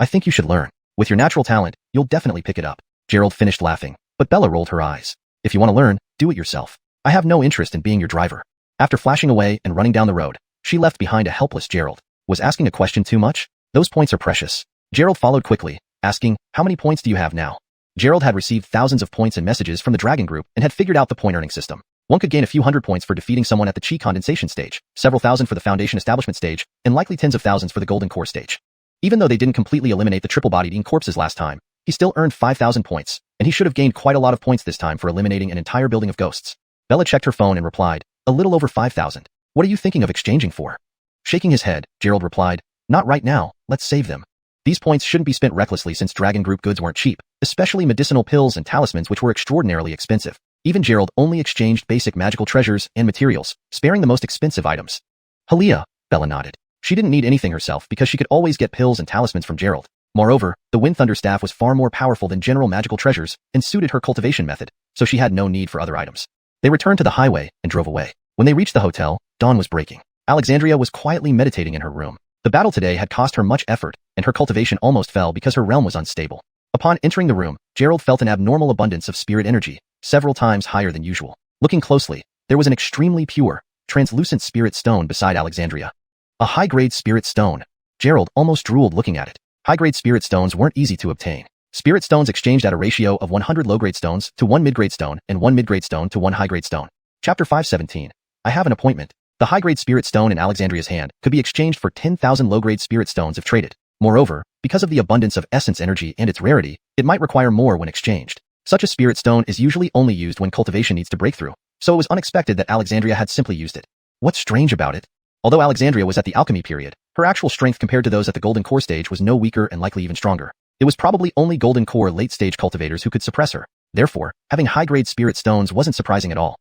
I think you should learn. With your natural talent, you'll definitely pick it up. Gerald finished laughing, but Bella rolled her eyes. If you want to learn, do it yourself. I have no interest in being your driver. After flashing away and running down the road, she left behind a helpless Gerald. Was asking a question too much? Those points are precious. Gerald followed quickly, asking, how many points do you have now? Gerald had received thousands of points and messages from the Dragon Group and had figured out the point earning system. One could gain a few hundred points for defeating someone at the Chi condensation stage, several thousand for the Foundation establishment stage, and likely tens of thousands for the Golden Core stage. Even though they didn't completely eliminate the triple-bodied eating corpses last time, he still earned 5,000 points, and he should have gained quite a lot of points this time for eliminating an entire building of ghosts. Bella checked her phone and replied, a little over 5,000. What are you thinking of exchanging for? Shaking his head, Gerald replied, not right now, let's save them. These points shouldn't be spent recklessly since Dragon Group goods weren't cheap, especially medicinal pills and talismans which were extraordinarily expensive. Even Gerald only exchanged basic magical treasures and materials, sparing the most expensive items. Halia, Bella nodded. She didn't need anything herself because she could always get pills and talismans from Gerald. Moreover, the Wind Thunder Staff was far more powerful than general magical treasures and suited her cultivation method, so she had no need for other items. They returned to the highway and drove away. When they reached the hotel, dawn was breaking. Alexandria was quietly meditating in her room. The battle today had cost her much effort, and her cultivation almost fell because her realm was unstable. Upon entering the room, Gerald felt an abnormal abundance of spirit energy, several times higher than usual. Looking closely, there was an extremely pure, translucent spirit stone beside Alexandria. A high-grade spirit stone. Gerald almost drooled looking at it. High-grade spirit stones weren't easy to obtain. Spirit stones exchanged at a ratio of 100 low-grade stones to 1 mid-grade stone and 1 mid-grade stone to 1 high-grade stone. Chapter 517. I have an appointment. The high-grade spirit stone in Alexandria's hand could be exchanged for 10,000 low-grade spirit stones if traded. Moreover, because of the abundance of essence energy and its rarity, it might require more when exchanged. Such a spirit stone is usually only used when cultivation needs to break through, so it was unexpected that Alexandria had simply used it. What's strange about it? Although Alexandria was at the alchemy period, her actual strength compared to those at the Golden Core stage was no weaker and likely even stronger. It was probably only Golden Core late-stage cultivators who could suppress her. Therefore, having high-grade spirit stones wasn't surprising at all.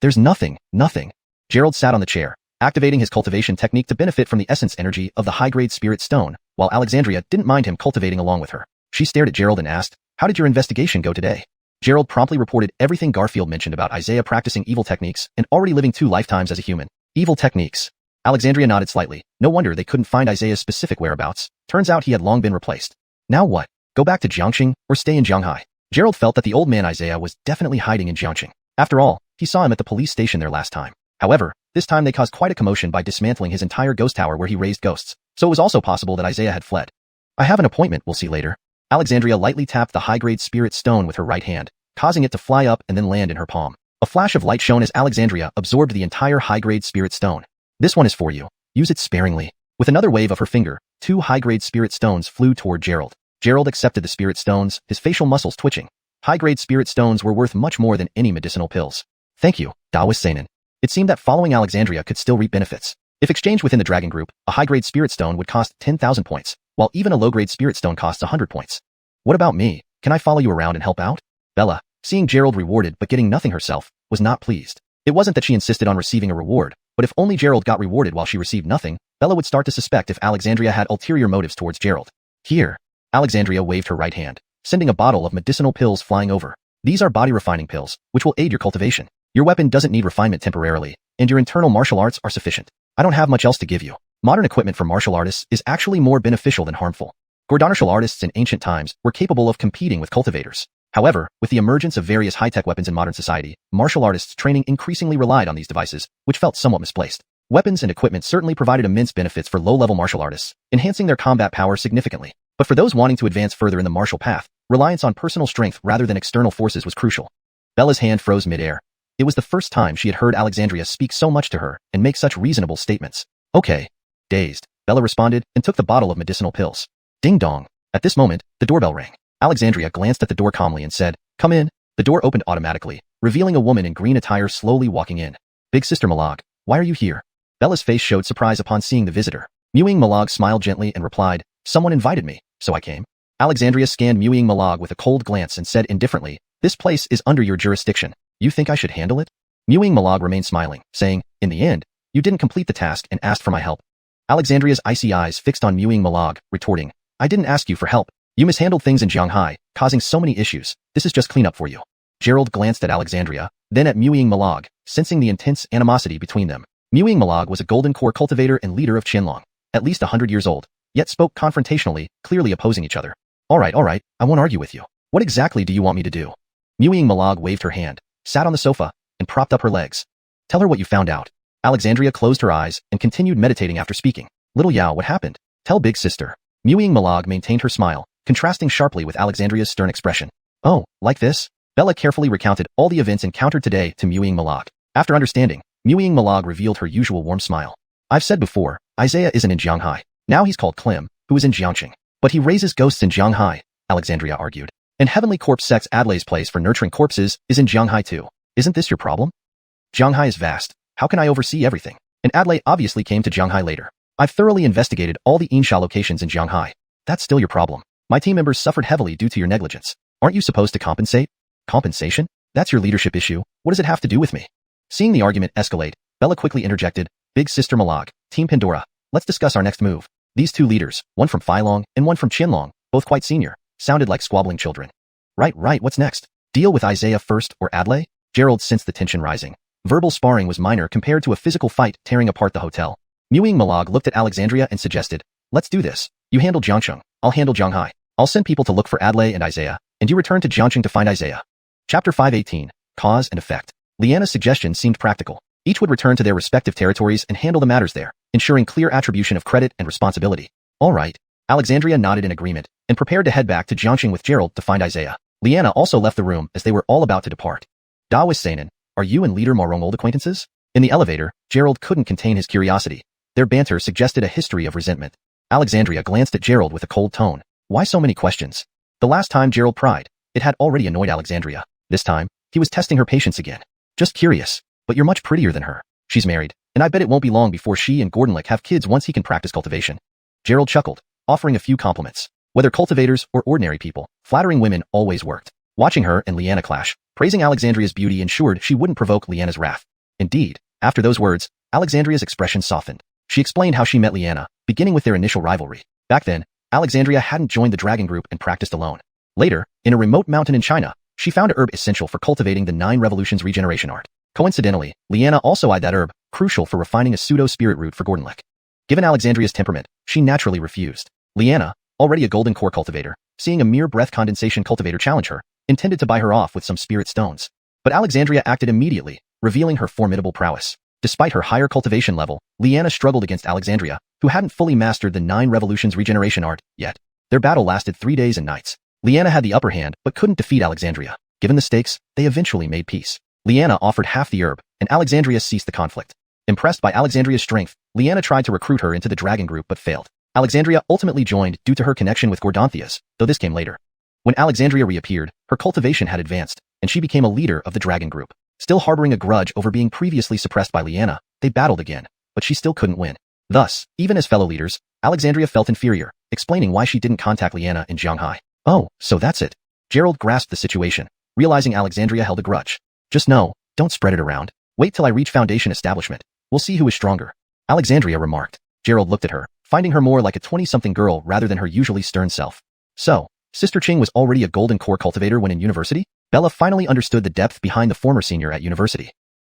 There's nothing. Gerald sat on the chair, activating his cultivation technique to benefit from the essence energy of the high-grade spirit stone, while Alexandria didn't mind him cultivating along with her. She stared at Gerald and asked, how did your investigation go today? Gerald promptly reported everything Garfield mentioned about Isaiah practicing evil techniques and already living 2 lifetimes as a human. Evil techniques. Alexandria nodded slightly. No wonder they couldn't find Isaiah's specific whereabouts. Turns out he had long been replaced. Now what? Go back to Jiangxing or stay in Jianghai? Gerald felt that the old man Isaiah was definitely hiding in Jiangxing. After all, he saw him at the police station there last time. However, this time they caused quite a commotion by dismantling his entire ghost tower where he raised ghosts, so it was also possible that Isaiah had fled. I have an appointment, we'll see later. Alexandria lightly tapped the high-grade spirit stone with her right hand, causing it to fly up and then land in her palm. A flash of light shone as Alexandria absorbed the entire high-grade spirit stone. This one is for you. Use it sparingly. With another wave of her finger, 2 high-grade spirit stones flew toward Gerald. Gerald accepted the spirit stones, his facial muscles twitching. High-grade spirit stones were worth much more than any medicinal pills. Thank you, Daoist Seinen. It seemed that following Alexandria could still reap benefits. If exchanged within the Dragon Group, a high-grade spirit stone would cost 10,000 points, while even a low-grade spirit stone costs 100 points. What about me? Can I follow you around and help out? Bella, seeing Gerald rewarded but getting nothing herself, was not pleased. It wasn't that she insisted on receiving a reward, but if only Gerald got rewarded while she received nothing, Bella would start to suspect if Alexandria had ulterior motives towards Gerald. Here. Alexandria waved her right hand, sending a bottle of medicinal pills flying over. These are body refining pills, which will aid your cultivation. Your weapon doesn't need refinement temporarily, and your internal martial arts are sufficient. I don't have much else to give you. Modern equipment for martial artists is actually more beneficial than harmful. Martial artists in ancient times were capable of competing with cultivators. However, with the emergence of various high-tech weapons in modern society, martial artists' training increasingly relied on these devices, which felt somewhat misplaced. Weapons and equipment certainly provided immense benefits for low-level martial artists, enhancing their combat power significantly. But for those wanting to advance further in the martial path, reliance on personal strength rather than external forces was crucial. Bella's hand froze mid-air. It was the first time she had heard Alexandria speak so much to her and make such reasonable statements. Okay. Dazed, Bella responded and took the bottle of medicinal pills. Ding dong. At this moment, the doorbell rang. Alexandria glanced at the door calmly and said, "Come in." The door opened automatically, revealing a woman in green attire slowly walking in. "Big Sister Malag, why are you here?" Bella's face showed surprise upon seeing the visitor. Mewing Malag smiled gently and replied, "Someone invited me, so I came." Alexandria scanned Mewing Malag with a cold glance and said indifferently, "This place is under your jurisdiction. You think I should handle it?" Mewing Malag remained smiling, saying, "In the end, you didn't complete the task and asked for my help." Alexandria's icy eyes fixed on Mewing Malag, retorting, I didn't ask you for help. You mishandled things in Jianghai, causing so many issues. This is just cleanup for you. Gerald glanced at Alexandria, then at Mewing Malag, sensing the intense animosity between them. Mewing Malag was a golden core cultivator and leader of Qianlong, at least 100 years old, yet spoke confrontationally, clearly opposing each other. All right, I won't argue with you. What exactly do you want me to do? Mewing Malag waved her hand, sat on the sofa, and propped up her legs. Tell her what you found out. Alexandria closed her eyes and continued meditating after speaking. Little Yao, what happened? Tell big sister. Mewing Malag maintained her smile, contrasting sharply with Alexandria's stern expression. Oh, like this? Bella carefully recounted all the events encountered today to Mewing Malag. After understanding, Mewing Malag revealed her usual warm smile. I've said before, Isaiah isn't in Jianghai. Now he's called Clem, who is in Jiangqing. But he raises ghosts in Jianghai, Alexandria argued. And Heavenly Corpse Sex Adlai's place for nurturing corpses is in Jianghai too. Isn't this your problem? Jianghai is vast. How can I oversee everything? And Adlai obviously came to Jianghai later. I've thoroughly investigated all the Insha locations in Jianghai. That's still your problem. My team members suffered heavily due to your negligence. Aren't you supposed to compensate? Compensation? That's your leadership issue. What does it have to do with me? Seeing the argument escalate, Bella quickly interjected, Big Sister Malag, Team Pandora, let's discuss our next move. These two leaders, one from Feilong and one from Qianlong, both quite senior, sounded like squabbling children. Right, what's next? Deal with Isaiah first or Adlai? Gerald sensed the tension rising. Verbal sparring was minor compared to a physical fight tearing apart the hotel. Mewing Malag looked at Alexandria and suggested, let's do this. You handle Jiangcheng, I'll handle Jianghai. I'll send people to look for Adlai and Isaiah, and you return to Jiangqing to find Isaiah. Chapter 518, Cause and Effect. Liana's suggestion seemed practical. Each would return to their respective territories and handle the matters there, ensuring clear attribution of credit and responsibility. All right. Alexandria nodded in agreement and prepared to head back to Jiangqing with Gerald to find Isaiah. Liana also left the room as they were all about to depart. Da was Sainin, are you and Leader Morong old acquaintances? In the elevator, Gerald couldn't contain his curiosity. Their banter suggested a history of resentment. Alexandria glanced at Gerald with a cold tone. Why so many questions? The last time Gerald pried, it had already annoyed Alexandria. This time, he was testing her patience again. Just curious, but you're much prettier than her. She's married, and I bet it won't be long before she and Gordonlick have kids once he can practice cultivation. Gerald chuckled, offering a few compliments. Whether cultivators or ordinary people, flattering women always worked. Watching her and Liana clash, praising Alexandria's beauty ensured she wouldn't provoke Liana's wrath. Indeed, after those words, Alexandria's expression softened. She explained how she met Liana, beginning with their initial rivalry. Back then, Alexandria hadn't joined the dragon group and practiced alone. Later, in a remote mountain in China, she found a herb essential for cultivating the 9 revolutions regeneration art. Coincidentally, Liana also eyed that herb, crucial for refining a pseudo-spirit root for Gordonlick. Given Alexandria's temperament, she naturally refused. Liana, already a golden core cultivator, seeing a mere breath condensation cultivator challenge her, intended to buy her off with some spirit stones. But Alexandria acted immediately, revealing her formidable prowess. Despite her higher cultivation level, Liana struggled against Alexandria, who hadn't fully mastered the 9 revolutions regeneration art yet. Their battle lasted 3 days and nights. Liana had the upper hand but couldn't defeat Alexandria. Given the stakes, they eventually made peace. Liana offered half the herb, and Alexandria ceased the conflict. Impressed by Alexandria's strength, Liana tried to recruit her into the dragon group but failed. Alexandria ultimately joined due to her connection with Gordanthias, though this came later. When Alexandria reappeared, her cultivation had advanced, and she became a leader of the dragon group. Still harboring a grudge over being previously suppressed by Liana, they battled again, but she still couldn't win. Thus, even as fellow leaders, Alexandria felt inferior, explaining why she didn't contact Liana in Jianghai. Oh, so that's it. Gerald grasped the situation, realizing Alexandria held a grudge. Just know, don't spread it around. Wait till I reach Foundation establishment. We'll see who is stronger. Alexandria remarked. Gerald looked at her, finding her more like a 20-something girl rather than her usually stern self. So, Sister Qing was already a golden core cultivator when in university? Bella finally understood the depth behind the former senior at university.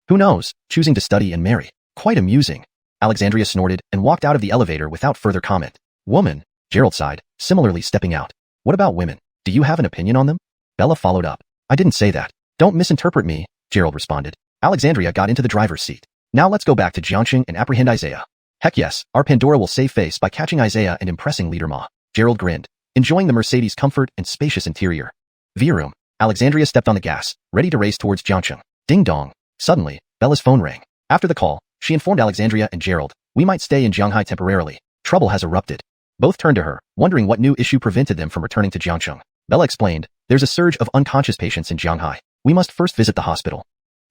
Who knows, choosing to study and marry. Quite amusing. Alexandria snorted and walked out of the elevator without further comment. Woman, Gerald sighed, similarly stepping out. What about women? Do you have an opinion on them? Bella followed up. I didn't say that. Don't misinterpret me, Gerald responded. Alexandria got into the driver's seat. Now let's go back to Jiangqing and apprehend Isaiah. Heck yes, our Pandora will save face by catching Isaiah and impressing Leader Ma. Gerald grinned, enjoying the Mercedes' comfort and spacious interior. Via room, Alexandria stepped on the gas, ready to race towards Jiangqing. Ding dong. Suddenly, Bella's phone rang. After the call, she informed Alexandria and Gerald, we might stay in Jianghai temporarily. Trouble has erupted. Both turned to her, wondering what new issue prevented them from returning to Jiangqing. Bella explained, there's a surge of unconscious patients in Jianghai. We must first visit the hospital.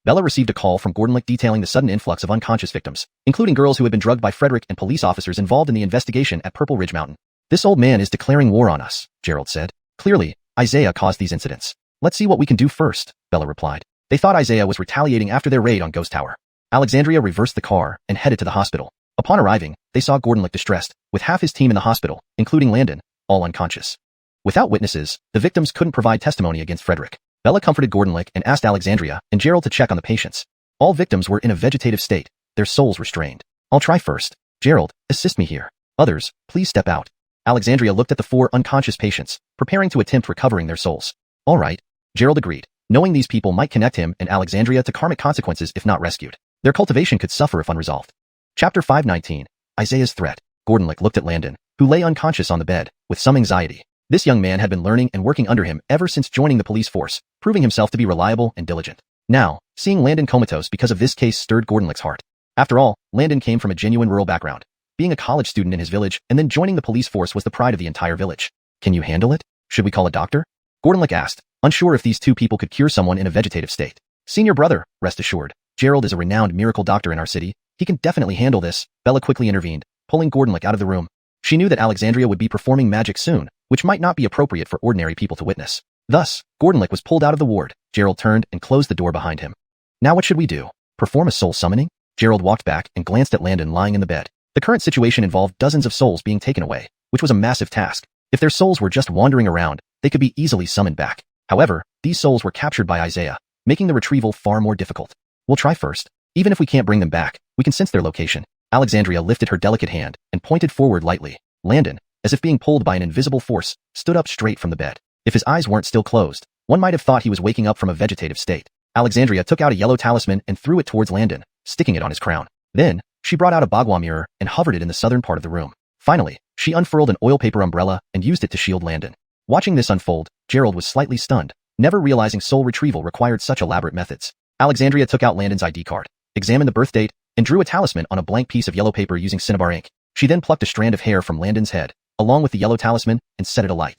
Bella received a call from Gordonlick detailing the sudden influx of unconscious victims, including girls who had been drugged by Frederick and police officers involved in the investigation at Purple Ridge Mountain. This old man is declaring war on us, Gerald said. Clearly, Isaiah caused these incidents. Let's see what we can do first, Bella replied. They thought Isaiah was retaliating after their raid on Ghost Tower. Alexandria reversed the car and headed to the hospital. Upon arriving, they saw Gordon look distressed, with half his team in the hospital, including Landon, all unconscious. Without witnesses, the victims couldn't provide testimony against Frederick. Bella comforted Gordonlick and asked Alexandria and Gerald to check on the patients. All victims were in a vegetative state, their souls restrained. I'll try first. Gerald, assist me here. Others, please step out. Alexandria looked at the 4 unconscious patients, preparing to attempt recovering their souls. All right. Gerald agreed, knowing these people might connect him and Alexandria to karmic consequences if not rescued. Their cultivation could suffer if unresolved. Chapter 519. Isaiah's Threat. Gordonlick looked at Landon, who lay unconscious on the bed, with some anxiety. This young man had been learning and working under him ever since joining the police force, proving himself to be reliable and diligent. Now, seeing Landon comatose because of this case stirred Gordonlick's heart. After all, Landon came from a genuine rural background. Being a college student in his village and then joining the police force was the pride of the entire village. Can you handle it? Should we call a doctor? Gordonlick asked, unsure if these 2 people could cure someone in a vegetative state. Senior brother, rest assured. Gerald is a renowned miracle doctor in our city. He can definitely handle this. Bella quickly intervened, pulling Gordonlick out of the room. She knew that Alexandria would be performing magic soon, which might not be appropriate for ordinary people to witness. Thus, Gordonlick was pulled out of the ward. Gerald turned and closed the door behind him. Now what should we do? Perform a soul summoning? Gerald walked back and glanced at Landon lying in the bed. The current situation involved dozens of souls being taken away, which was a massive task. If their souls were just wandering around, they could be easily summoned back. However, these souls were captured by Isaiah, making the retrieval far more difficult. We'll try first. Even if we can't bring them back, we can sense their location. Alexandria lifted her delicate hand and pointed forward lightly. Landon, as if being pulled by an invisible force, stood up straight from the bed. If his eyes weren't still closed, one might have thought he was waking up from a vegetative state. Alexandria took out a yellow talisman and threw it towards Landon, sticking it on his crown. Then, she brought out a bagua mirror and hovered it in the southern part of the room. Finally, she unfurled an oil paper umbrella and used it to shield Landon. Watching this unfold, Gerald was slightly stunned, never realizing soul retrieval required such elaborate methods. Alexandria took out Landon's ID card, examined the birth date, and drew a talisman on a blank piece of yellow paper using cinnabar ink. She then plucked a strand of hair from Landon's head, along with the yellow talisman, and set it alight.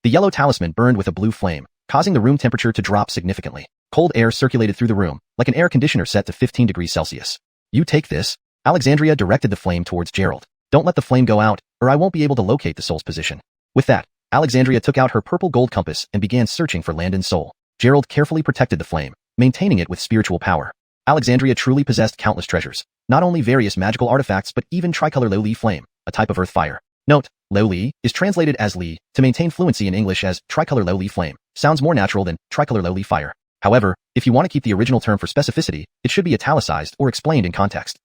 The yellow talisman burned with a blue flame, causing the room temperature to drop significantly. Cold air circulated through the room, like an air conditioner set to 15 degrees Celsius. You take this. Alexandria directed the flame towards Gerald. Don't let the flame go out, or I won't be able to locate the soul's position. With that, Alexandria took out her purple gold compass and began searching for Landon's soul. Gerald carefully protected the flame, maintaining it with spiritual power. Alexandria truly possessed countless treasures, not only various magical artifacts but even tricolor Lo Li flame, a type of earth fire. Note, Lo Li is translated as Li to maintain fluency in English as tricolor Lo Li flame. Sounds more natural than tricolor Lo Li fire. However, if you want to keep the original term for specificity, it should be italicized or explained in context.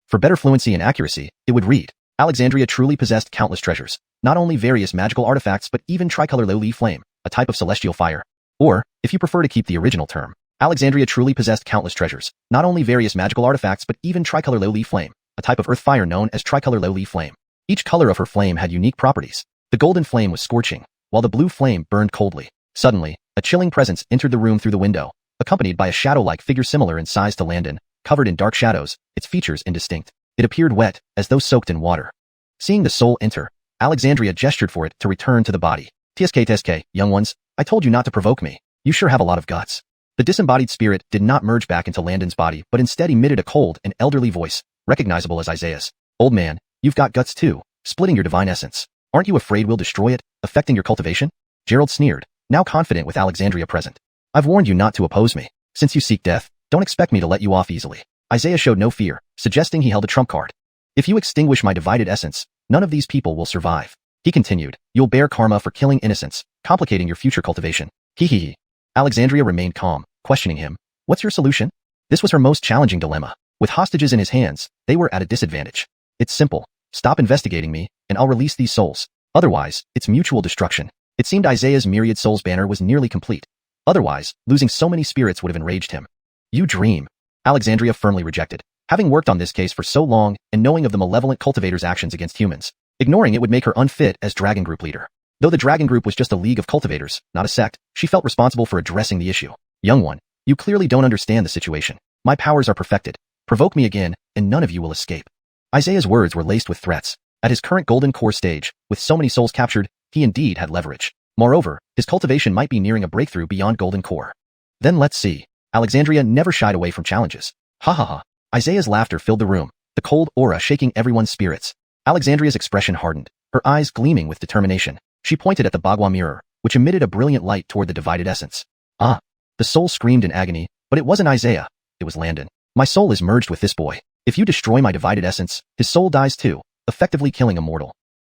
For better fluency and accuracy, it would read, Alexandria truly possessed countless treasures, not only various magical artifacts but even tricolor Lo Li flame, a type of celestial fire. Or, if you prefer to keep the original term, Alexandria truly possessed countless treasures, not only various magical artifacts but even tricolor Lo Li flame, a type of earth fire known as tricolor Lo Li flame. Each color of her flame had unique properties. The golden flame was scorching, while the blue flame burned coldly. Suddenly, a chilling presence entered the room through the window, accompanied by a shadow-like figure similar in size to Landon, covered in dark shadows, its features indistinct. It appeared wet, as though soaked in water. Seeing the soul enter, Alexandria gestured for it to return to the body. TSK, young ones, I told you not to provoke me. You sure have a lot of guts. The disembodied spirit did not merge back into Landon's body but instead emitted a cold and elderly voice, recognizable as Isaiah's. Old man, you've got guts too, splitting your divine essence. Aren't you afraid we'll destroy it, affecting your cultivation? Gerald sneered, now confident with Alexandria present. I've warned you not to oppose me. Since you seek death, don't expect me to let you off easily. Isaiah showed no fear, suggesting he held a trump card. If you extinguish my divided essence, none of these people will survive. He continued, you'll bear karma for killing innocents, complicating your future cultivation. Hee. Alexandria remained calm, questioning him. What's your solution? This was her most challenging dilemma. With hostages in his hands, they were at a disadvantage. It's simple. Stop investigating me, and I'll release these souls. Otherwise, it's mutual destruction. It seemed Isaiah's myriad souls banner was nearly complete. Otherwise, losing so many spirits would have enraged him. You dream. Alexandria firmly rejected. Having worked on this case for so long and knowing of the malevolent cultivators' actions against humans, ignoring it would make her unfit as Dragon Group leader. Though the Dragon Group was just a league of cultivators, not a sect, she felt responsible for addressing the issue. Young one, you clearly don't understand the situation. My powers are perfected. Provoke me again, and none of you will escape. Isaiah's words were laced with threats. At his current golden core stage, with so many souls captured, he indeed had leverage. Moreover, his cultivation might be nearing a breakthrough beyond golden core. Then let's see. Alexandria never shied away from challenges. Ha ha ha. Isaiah's laughter filled the room, the cold aura shaking everyone's spirits. Alexandria's expression hardened, her eyes gleaming with determination. She pointed at the bagua mirror, which emitted a brilliant light toward the divided essence. Ah! The soul screamed in agony, but it wasn't Isaiah, it was Landon. My soul is merged with this boy. If you destroy my divided essence, his soul dies too, effectively killing a mortal.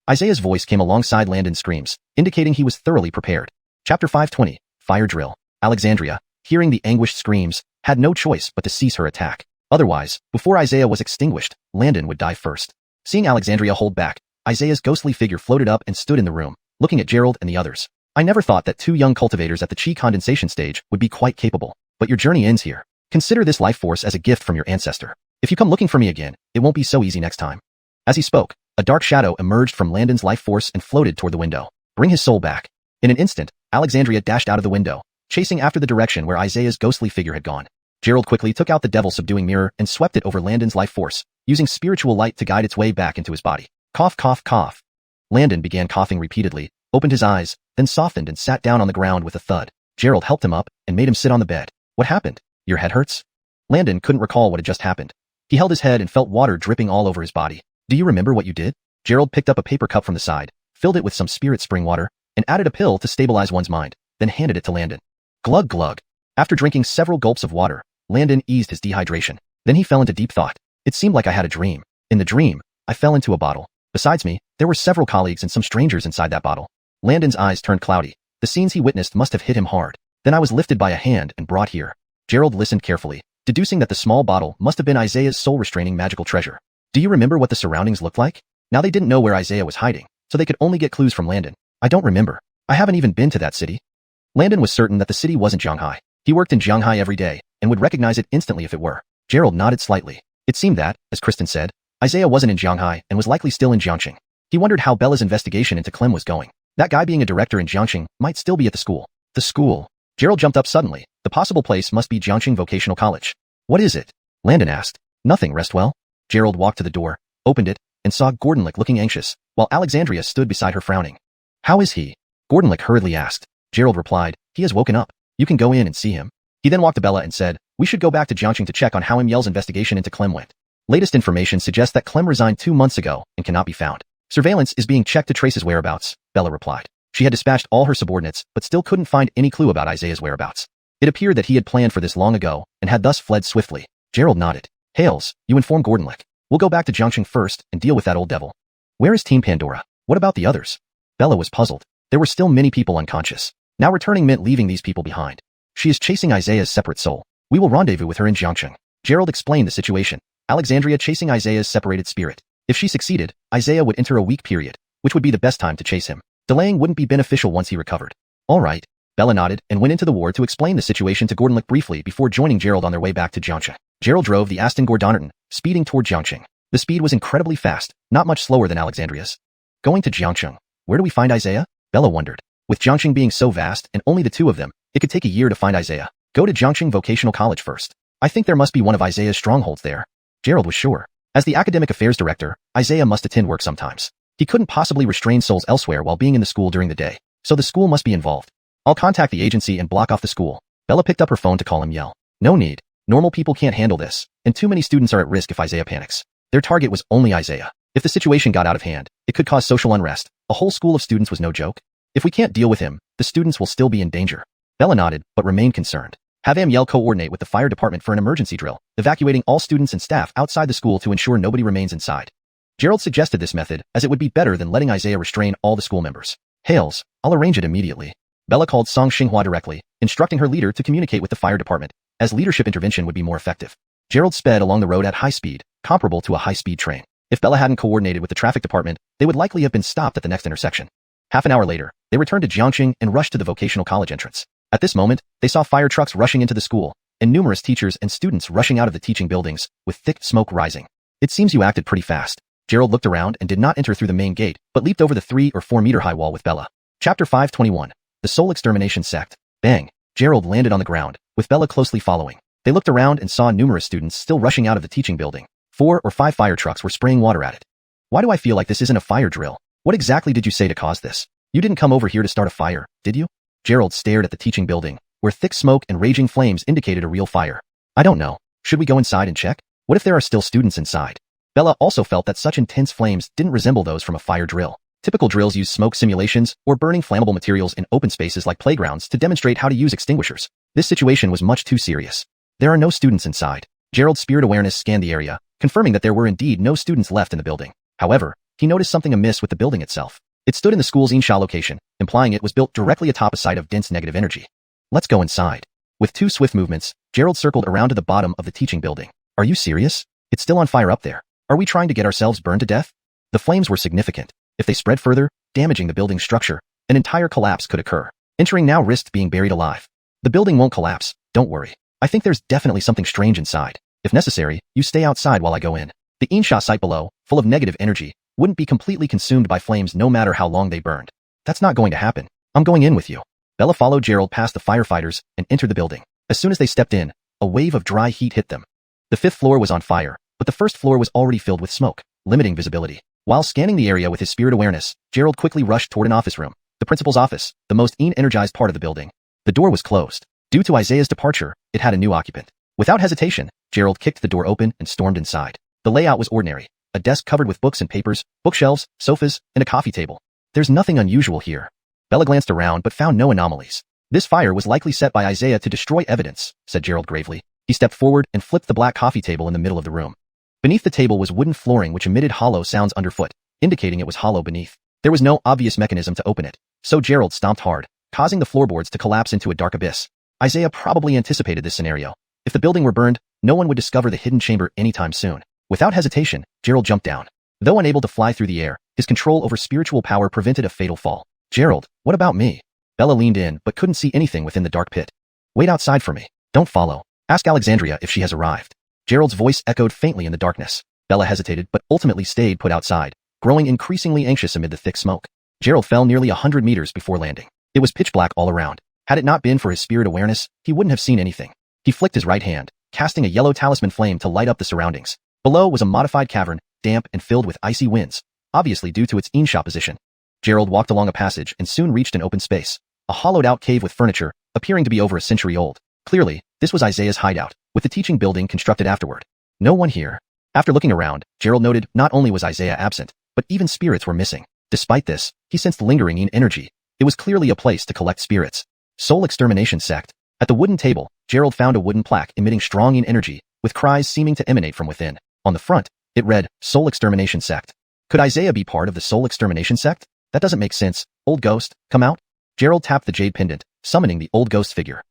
Isaiah's voice came alongside Landon's screams, indicating he was thoroughly prepared. Chapter 520, Fire Drill. Alexandria, hearing the anguished screams, had no choice but to cease her attack. Otherwise, before Isaiah was extinguished, Landon would die first. Seeing Alexandria hold back, Isaiah's ghostly figure floated up and stood in the room, looking at Gerald and the others. I never thought that 2 young cultivators at the chi condensation stage would be quite capable, but your journey ends here. Consider this life force as a gift from your ancestor. If you come looking for me again, it won't be so easy next time. As he spoke, a dark shadow emerged from Landon's life force and floated toward the window. Bring his soul back. In an instant, Alexandria dashed out of the window, chasing after the direction where Isaiah's ghostly figure had gone. Gerald quickly took out the devil-subduing mirror and swept it over Landon's life force, using spiritual light to guide its way back into his body. Cough, cough, cough. Landon began coughing repeatedly, opened his eyes, then softened and sat down on the ground with a thud. Gerald helped him up and made him sit on the bed. What happened? Your head hurts? Landon couldn't recall what had just happened. He held his head and felt water dripping all over his body. Do you remember what you did? Gerald picked up a paper cup from the side, filled it with some spirit spring water, and added a pill to stabilize one's mind, then handed it to Landon. Glug glug. After drinking several gulps of water, Landon eased his dehydration. Then he fell into deep thought. It seemed like I had a dream. In the dream, I fell into a bottle. Besides me, there were several colleagues and some strangers inside that bottle. Landon's eyes turned cloudy. The scenes he witnessed must have hit him hard. Then I was lifted by a hand and brought here. Gerald listened carefully, deducing that the small bottle must have been Isaiah's soul-restraining magical treasure. Do you remember what the surroundings looked like? Now they didn't know where Isaiah was hiding, so they could only get clues from Landon. I don't remember. I haven't even been to that city. Landon was certain that the city wasn't Shanghai. He worked in Shanghai every day, and would recognize it instantly if it were. Gerald nodded slightly. It seemed that, as Kristen said, Isaiah wasn't in Shanghai and was likely still in Jiangxing. He wondered how Bella's investigation into Clem was going. That guy being a director in Jiangxing might still be at the school. The school. Gerald jumped up suddenly. The possible place must be Jiangxing Vocational College. What is it? Landon asked. Nothing, rest well. Gerald walked to the door, opened it, and saw Gordonlick looking anxious, while Alexandria stood beside her frowning. How is he? Gordonlick hurriedly asked. Gerald replied, he has woken up. You can go in and see him. He then walked to Bella and said, we should go back to Jiangxing to check on how Yell's investigation into Clem went. Latest information suggests that Clem resigned 2 months ago and cannot be found. Surveillance is being checked to trace his whereabouts, Bella replied. She had dispatched all her subordinates, but still couldn't find any clue about Isaiah's whereabouts. It appeared that he had planned for this long ago and had thus fled swiftly. Gerald nodded. Hales, you inform Gordonlick. We'll go back to Jiangxing first and deal with that old devil. Where is Team Pandora? What about the others? Bella was puzzled. There were still many people unconscious. Now returning meant leaving these people behind. She is chasing Isaiah's separate soul. We will rendezvous with her in Jiangxing. Gerald explained the situation. Alexandria chasing Isaiah's separated spirit. If she succeeded, Isaiah would enter a weak period, which would be the best time to chase him. Delaying wouldn't be beneficial once he recovered. All right. Bella nodded and went into the ward to explain the situation to Gordonlick briefly before joining Gerald on their way back to Jiangxing. Gerald drove the Aston Gordonnerton, speeding toward Jiangxing. The speed was incredibly fast, not much slower than Alexandria's. Going to Jiangxing. Where do we find Isaiah? Bella wondered. With Jiangxing being so vast and only the 2 of them, it could take a year to find Isaiah. Go to Jiangxing Vocational College first. I think there must be one of Isaiah's strongholds there. Gerald was sure. As the academic affairs director, Isaiah must attend work sometimes. He couldn't possibly restrain souls elsewhere while being in the school during the day, so the school must be involved. I'll contact the agency and block off the school. Bella picked up her phone to call him Yell. No need. Normal people can't handle this, and too many students are at risk if Isaiah panics. Their target was only Isaiah. If the situation got out of hand, it could cause social unrest. A whole school of students was no joke. If we can't deal with him, the students will still be in danger. Bella nodded, but remained concerned. Have Yell coordinate with the fire department for an emergency drill, evacuating all students and staff outside the school to ensure nobody remains inside. Gerald suggested this method as it would be better than letting Isaiah restrain all the school members. Hales, I'll arrange it immediately. Bella called Song Xinghua directly, instructing her leader to communicate with the fire department, as leadership intervention would be more effective. Gerald sped along the road at high speed, comparable to a high-speed train. If Bella hadn't coordinated with the traffic department, they would likely have been stopped at the next intersection. Half an hour later, they returned to Jiangxing and rushed to the vocational college entrance. At this moment, they saw fire trucks rushing into the school, and numerous teachers and students rushing out of the teaching buildings, with thick smoke rising. It seems you acted pretty fast. Gerald looked around and did not enter through the main gate, but leaped over the 3 or 4 meter high wall with Bella. Chapter 521. The Soul Extermination Sect. Bang. Gerald landed on the ground, with Bella closely following. They looked around and saw numerous students still rushing out of the teaching building. 4 or 5 fire trucks were spraying water at it. Why do I feel like this isn't a fire drill? What exactly did you say to cause this? You didn't come over here to start a fire, did you? Gerald stared at the teaching building, where thick smoke and raging flames indicated a real fire. I don't know. Should we go inside and check? What if there are still students inside? Bella also felt that such intense flames didn't resemble those from a fire drill. Typical drills use smoke simulations or burning flammable materials in open spaces like playgrounds to demonstrate how to use extinguishers. This situation was much too serious. There are no students inside. Gerald's spirit awareness scanned the area, confirming that there were indeed no students left in the building. However, he noticed something amiss with the building itself. It stood in the school's Insha location, implying it was built directly atop a site of dense negative energy. Let's go inside. With 2 swift movements, Gerald circled around to the bottom of the teaching building. Are you serious? It's still on fire up there. Are we trying to get ourselves burned to death? The flames were significant. If they spread further, damaging the building's structure, an entire collapse could occur. Entering now risked being buried alive. The building won't collapse, don't worry. I think there's definitely something strange inside. If necessary, you stay outside while I go in. The Insha site below, full of negative energy, wouldn't be completely consumed by flames no matter how long they burned. That's not going to happen. I'm going in with you. Bella followed Gerald past the firefighters and entered the building. As soon as they stepped in, a wave of dry heat hit them. The 5th floor was on fire, but the 1st floor was already filled with smoke, limiting visibility. While scanning the area with his spirit awareness, Gerald quickly rushed toward an office room. The principal's office, the most energized part of the building. The door was closed. Due to Isaiah's departure, it had a new occupant. Without hesitation, Gerald kicked the door open and stormed inside. The layout was ordinary. A desk covered with books and papers, bookshelves, sofas, and a coffee table. There's nothing unusual here. Bella glanced around but found no anomalies. This fire was likely set by Isaiah to destroy evidence, said Gerald gravely. He stepped forward and flipped the black coffee table in the middle of the room. Beneath the table was wooden flooring which emitted hollow sounds underfoot, indicating it was hollow beneath. There was no obvious mechanism to open it, so Gerald stomped hard, causing the floorboards to collapse into a dark abyss. Isaiah probably anticipated this scenario. If the building were burned, no one would discover the hidden chamber anytime soon. Without hesitation, Gerald jumped down. Though unable to fly through the air, his control over spiritual power prevented a fatal fall. Gerald, what about me? Bella leaned in but couldn't see anything within the dark pit. Wait outside for me. Don't follow. Ask Alexandria if she has arrived. Gerald's voice echoed faintly in the darkness. Bella hesitated but ultimately stayed put outside, growing increasingly anxious amid the thick smoke. Gerald fell nearly 100 meters before landing. It was pitch black all around. Had it not been for his spirit awareness, he wouldn't have seen anything. He flicked his right hand, casting a yellow talisman flame to light up the surroundings. Below was a modified cavern, damp and filled with icy winds, obviously due to its Insha position. Gerald walked along a passage and soon reached an open space, a hollowed-out cave with furniture, appearing to be over a century old. Clearly, this was Isaiah's hideout, with the teaching building constructed afterward. No one here. After looking around, Gerald noted not only was Isaiah absent, but even spirits were missing. Despite this, he sensed lingering in energy. It was clearly a place to collect spirits. Soul Extermination Sect. At the wooden table, Gerald found a wooden plaque emitting strong in energy, with cries seeming to emanate from within. On the front, it read, Soul Extermination Sect. Could Isaiah be part of the Soul Extermination Sect? That doesn't make sense. Old ghost, come out. Gerald tapped the jade pendant, summoning the old ghost figure.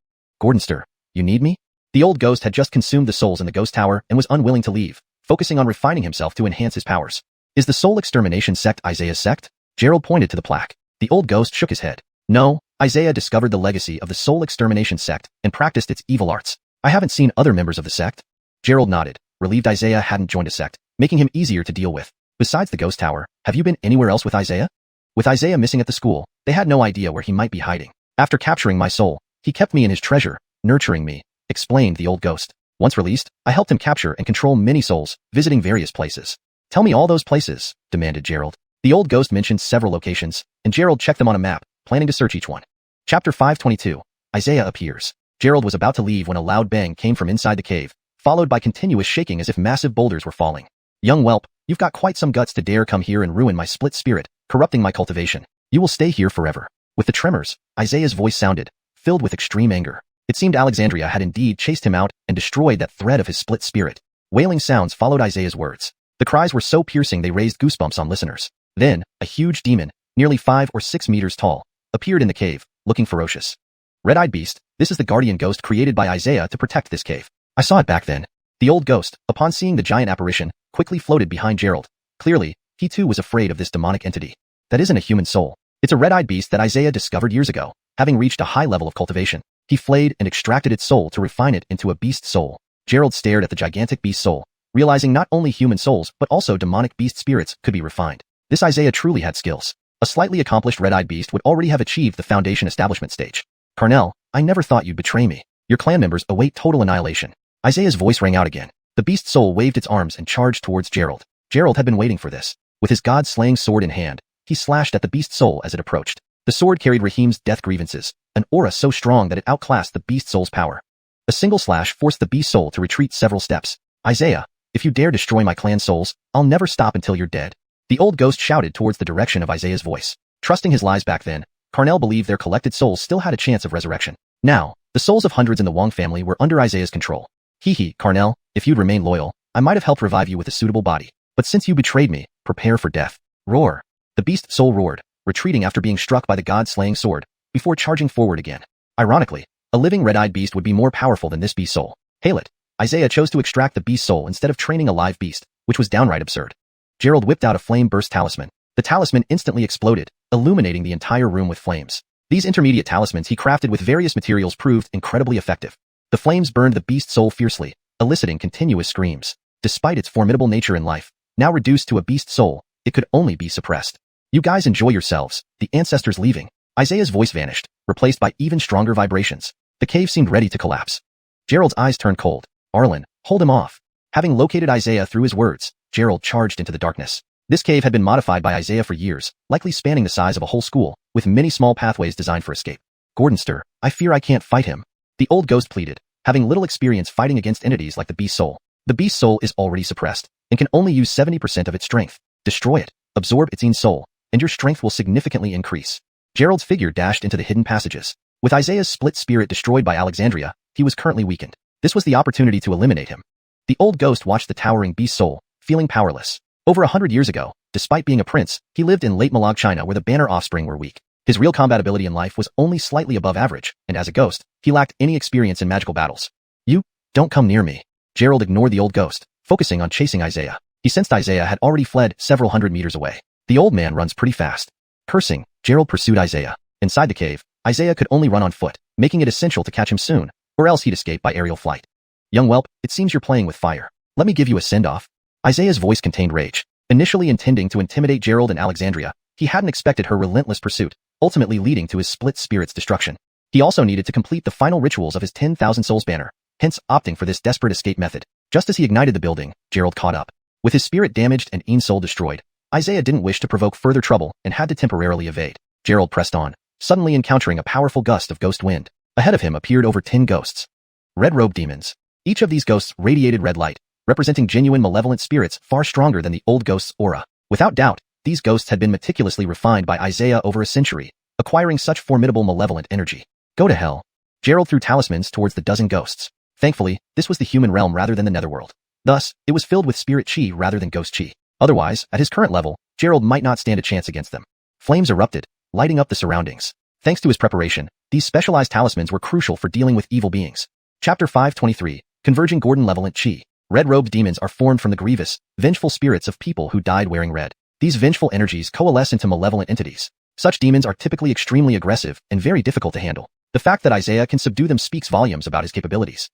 Gordonster, you need me? The old ghost had just consumed the souls in the ghost tower and was unwilling to leave, focusing on refining himself to enhance his powers. Is the Soul Extermination Sect Isaiah's sect? Gerald pointed to the plaque. The old ghost shook his head. No, Isaiah discovered the legacy of the Soul Extermination Sect and practiced its evil arts. I haven't seen other members of the sect. Gerald nodded, relieved Isaiah hadn't joined a sect, making him easier to deal with. Besides the ghost tower, have you been anywhere else with Isaiah? With Isaiah missing at the school, they had no idea where he might be hiding. After capturing my soul, he kept me in his treasure, nurturing me, explained the old ghost. Once released, I helped him capture and control many souls, visiting various places. Tell me all those places, demanded Gerald. The old ghost mentioned several locations, and Gerald checked them on a map, planning to search each one. Chapter 522. Isaiah appears. Gerald was about to leave when a loud bang came from inside the cave, followed by continuous shaking as if massive boulders were falling. Young whelp, you've got quite some guts to dare come here and ruin my split spirit, corrupting my cultivation. You will stay here forever. With the tremors, Isaiah's voice sounded, filled with extreme anger. It seemed Alexandria had indeed chased him out and destroyed that thread of his split spirit. Wailing sounds followed Isaiah's words. The cries were so piercing they raised goosebumps on listeners. Then, a huge demon, nearly 5 or 6 meters tall, appeared in the cave, looking ferocious. Red-eyed beast, this is the guardian ghost created by Isaiah to protect this cave. I saw it back then. The old ghost, upon seeing the giant apparition, quickly floated behind Gerald. Clearly, he too was afraid of this demonic entity. That isn't a human soul. It's a red-eyed beast that Isaiah discovered years ago, having reached a high level of cultivation. He flayed and extracted its soul to refine it into a beast soul. Gerald stared at the gigantic beast soul, realizing not only human souls but also demonic beast spirits could be refined. This Isaiah truly had skills. A slightly accomplished red-eyed beast would already have achieved the foundation establishment stage. Carnell, I never thought you'd betray me. Your clan members await total annihilation. Isaiah's voice rang out again. The beast soul waved its arms and charged towards Gerald. Gerald had been waiting for this. With his god-slaying sword in hand, he slashed at the beast soul as it approached. The sword carried Raheem's death grievances, an aura so strong that it outclassed the beast soul's power. A single slash forced the beast soul to retreat several steps. Isaiah, if you dare destroy my clan souls, I'll never stop until you're dead. The old ghost shouted towards the direction of Isaiah's voice. Trusting his lies back then, Carnell believed their collected souls still had a chance of resurrection. Now, the souls of hundreds in the Wong family were under Isaiah's control. Hee, Carnell, If you'd remain loyal, I might have helped revive you with a suitable body. But since you betrayed me, prepare for death. Roar. The beast soul roared, retreating after being struck by the god-slaying sword, before charging forward again. Ironically, a living red-eyed beast would be more powerful than this beast soul. Hail it. Isaiah chose to extract the beast soul instead of training a live beast, which was downright absurd. Gerald whipped out a flame-burst talisman. The talisman instantly exploded, illuminating the entire room with flames. These intermediate talismans he crafted with various materials proved incredibly effective. The flames burned the beast soul fiercely, eliciting continuous screams. Despite its formidable nature in life, now reduced to a beast soul, it could only be suppressed. You guys enjoy yourselves, the ancestors leaving. Isaiah's voice vanished, replaced by even stronger vibrations. The cave seemed ready to collapse. Gerald's eyes turned cold. Arlen, hold him off. Having located Isaiah through his words, Gerald charged into the darkness. This cave had been modified by Isaiah for years, likely spanning the size of a whole school, with many small pathways designed for escape. Gordonster, I fear I can't fight him. The old ghost pleaded, having little experience fighting against entities like the beast soul. The beast soul is already suppressed, and can only use 70% of its strength. Destroy it, absorb its own soul, and your strength will significantly increase. Gerald's figure dashed into the hidden passages. With Isaiah's split spirit destroyed by Alexandria, he was currently weakened. This was the opportunity to eliminate him. The old ghost watched the towering beast soul, feeling powerless. Over 100 years ago, despite being a prince, he lived in late Malag China where the Banner offspring were weak. His real combat ability in life was only slightly above average, and as a ghost, he lacked any experience in magical battles. You, don't come near me. Gerald ignored the old ghost, focusing on chasing Isaiah. He sensed Isaiah had already fled several hundred meters away. The old man runs pretty fast. Cursing, Gerald pursued Isaiah. Inside the cave, Isaiah could only run on foot, making it essential to catch him soon, or else he'd escape by aerial flight. Young whelp, it seems you're playing with fire. Let me give you a send-off. Isaiah's voice contained rage. Initially intending to intimidate Gerald and Alexandria, he hadn't expected her relentless pursuit, ultimately leading to his split spirit's destruction. He also needed to complete the final rituals of his 10,000 souls banner, hence opting for this desperate escape method. Just as he ignited the building, Gerald caught up. With his spirit damaged and own soul destroyed, Isaiah didn't wish to provoke further trouble and had to temporarily evade. Gerald pressed on, suddenly encountering a powerful gust of ghost wind. Ahead of him appeared over 10 ghosts. Red-robed demons. Each of these ghosts radiated red light, representing genuine malevolent spirits far stronger than the old ghost's aura. Without doubt, these ghosts had been meticulously refined by Isaiah over a century, acquiring such formidable malevolent energy. Go to hell. Gerald threw talismans towards the dozen ghosts. Thankfully, this was the human realm rather than the netherworld. Thus, it was filled with spirit chi rather than ghost chi. Otherwise, at his current level, Gerald might not stand a chance against them. Flames erupted, lighting up the surroundings. Thanks to his preparation, these specialized talismans were crucial for dealing with evil beings. Chapter 523, Converging Gordon-Levelant Chi. Red-robed demons are formed from the grievous, vengeful spirits of people who died wearing red. These vengeful energies coalesce into malevolent entities. Such demons are typically extremely aggressive and very difficult to handle. The fact that Isaiah can subdue them speaks volumes about his capabilities.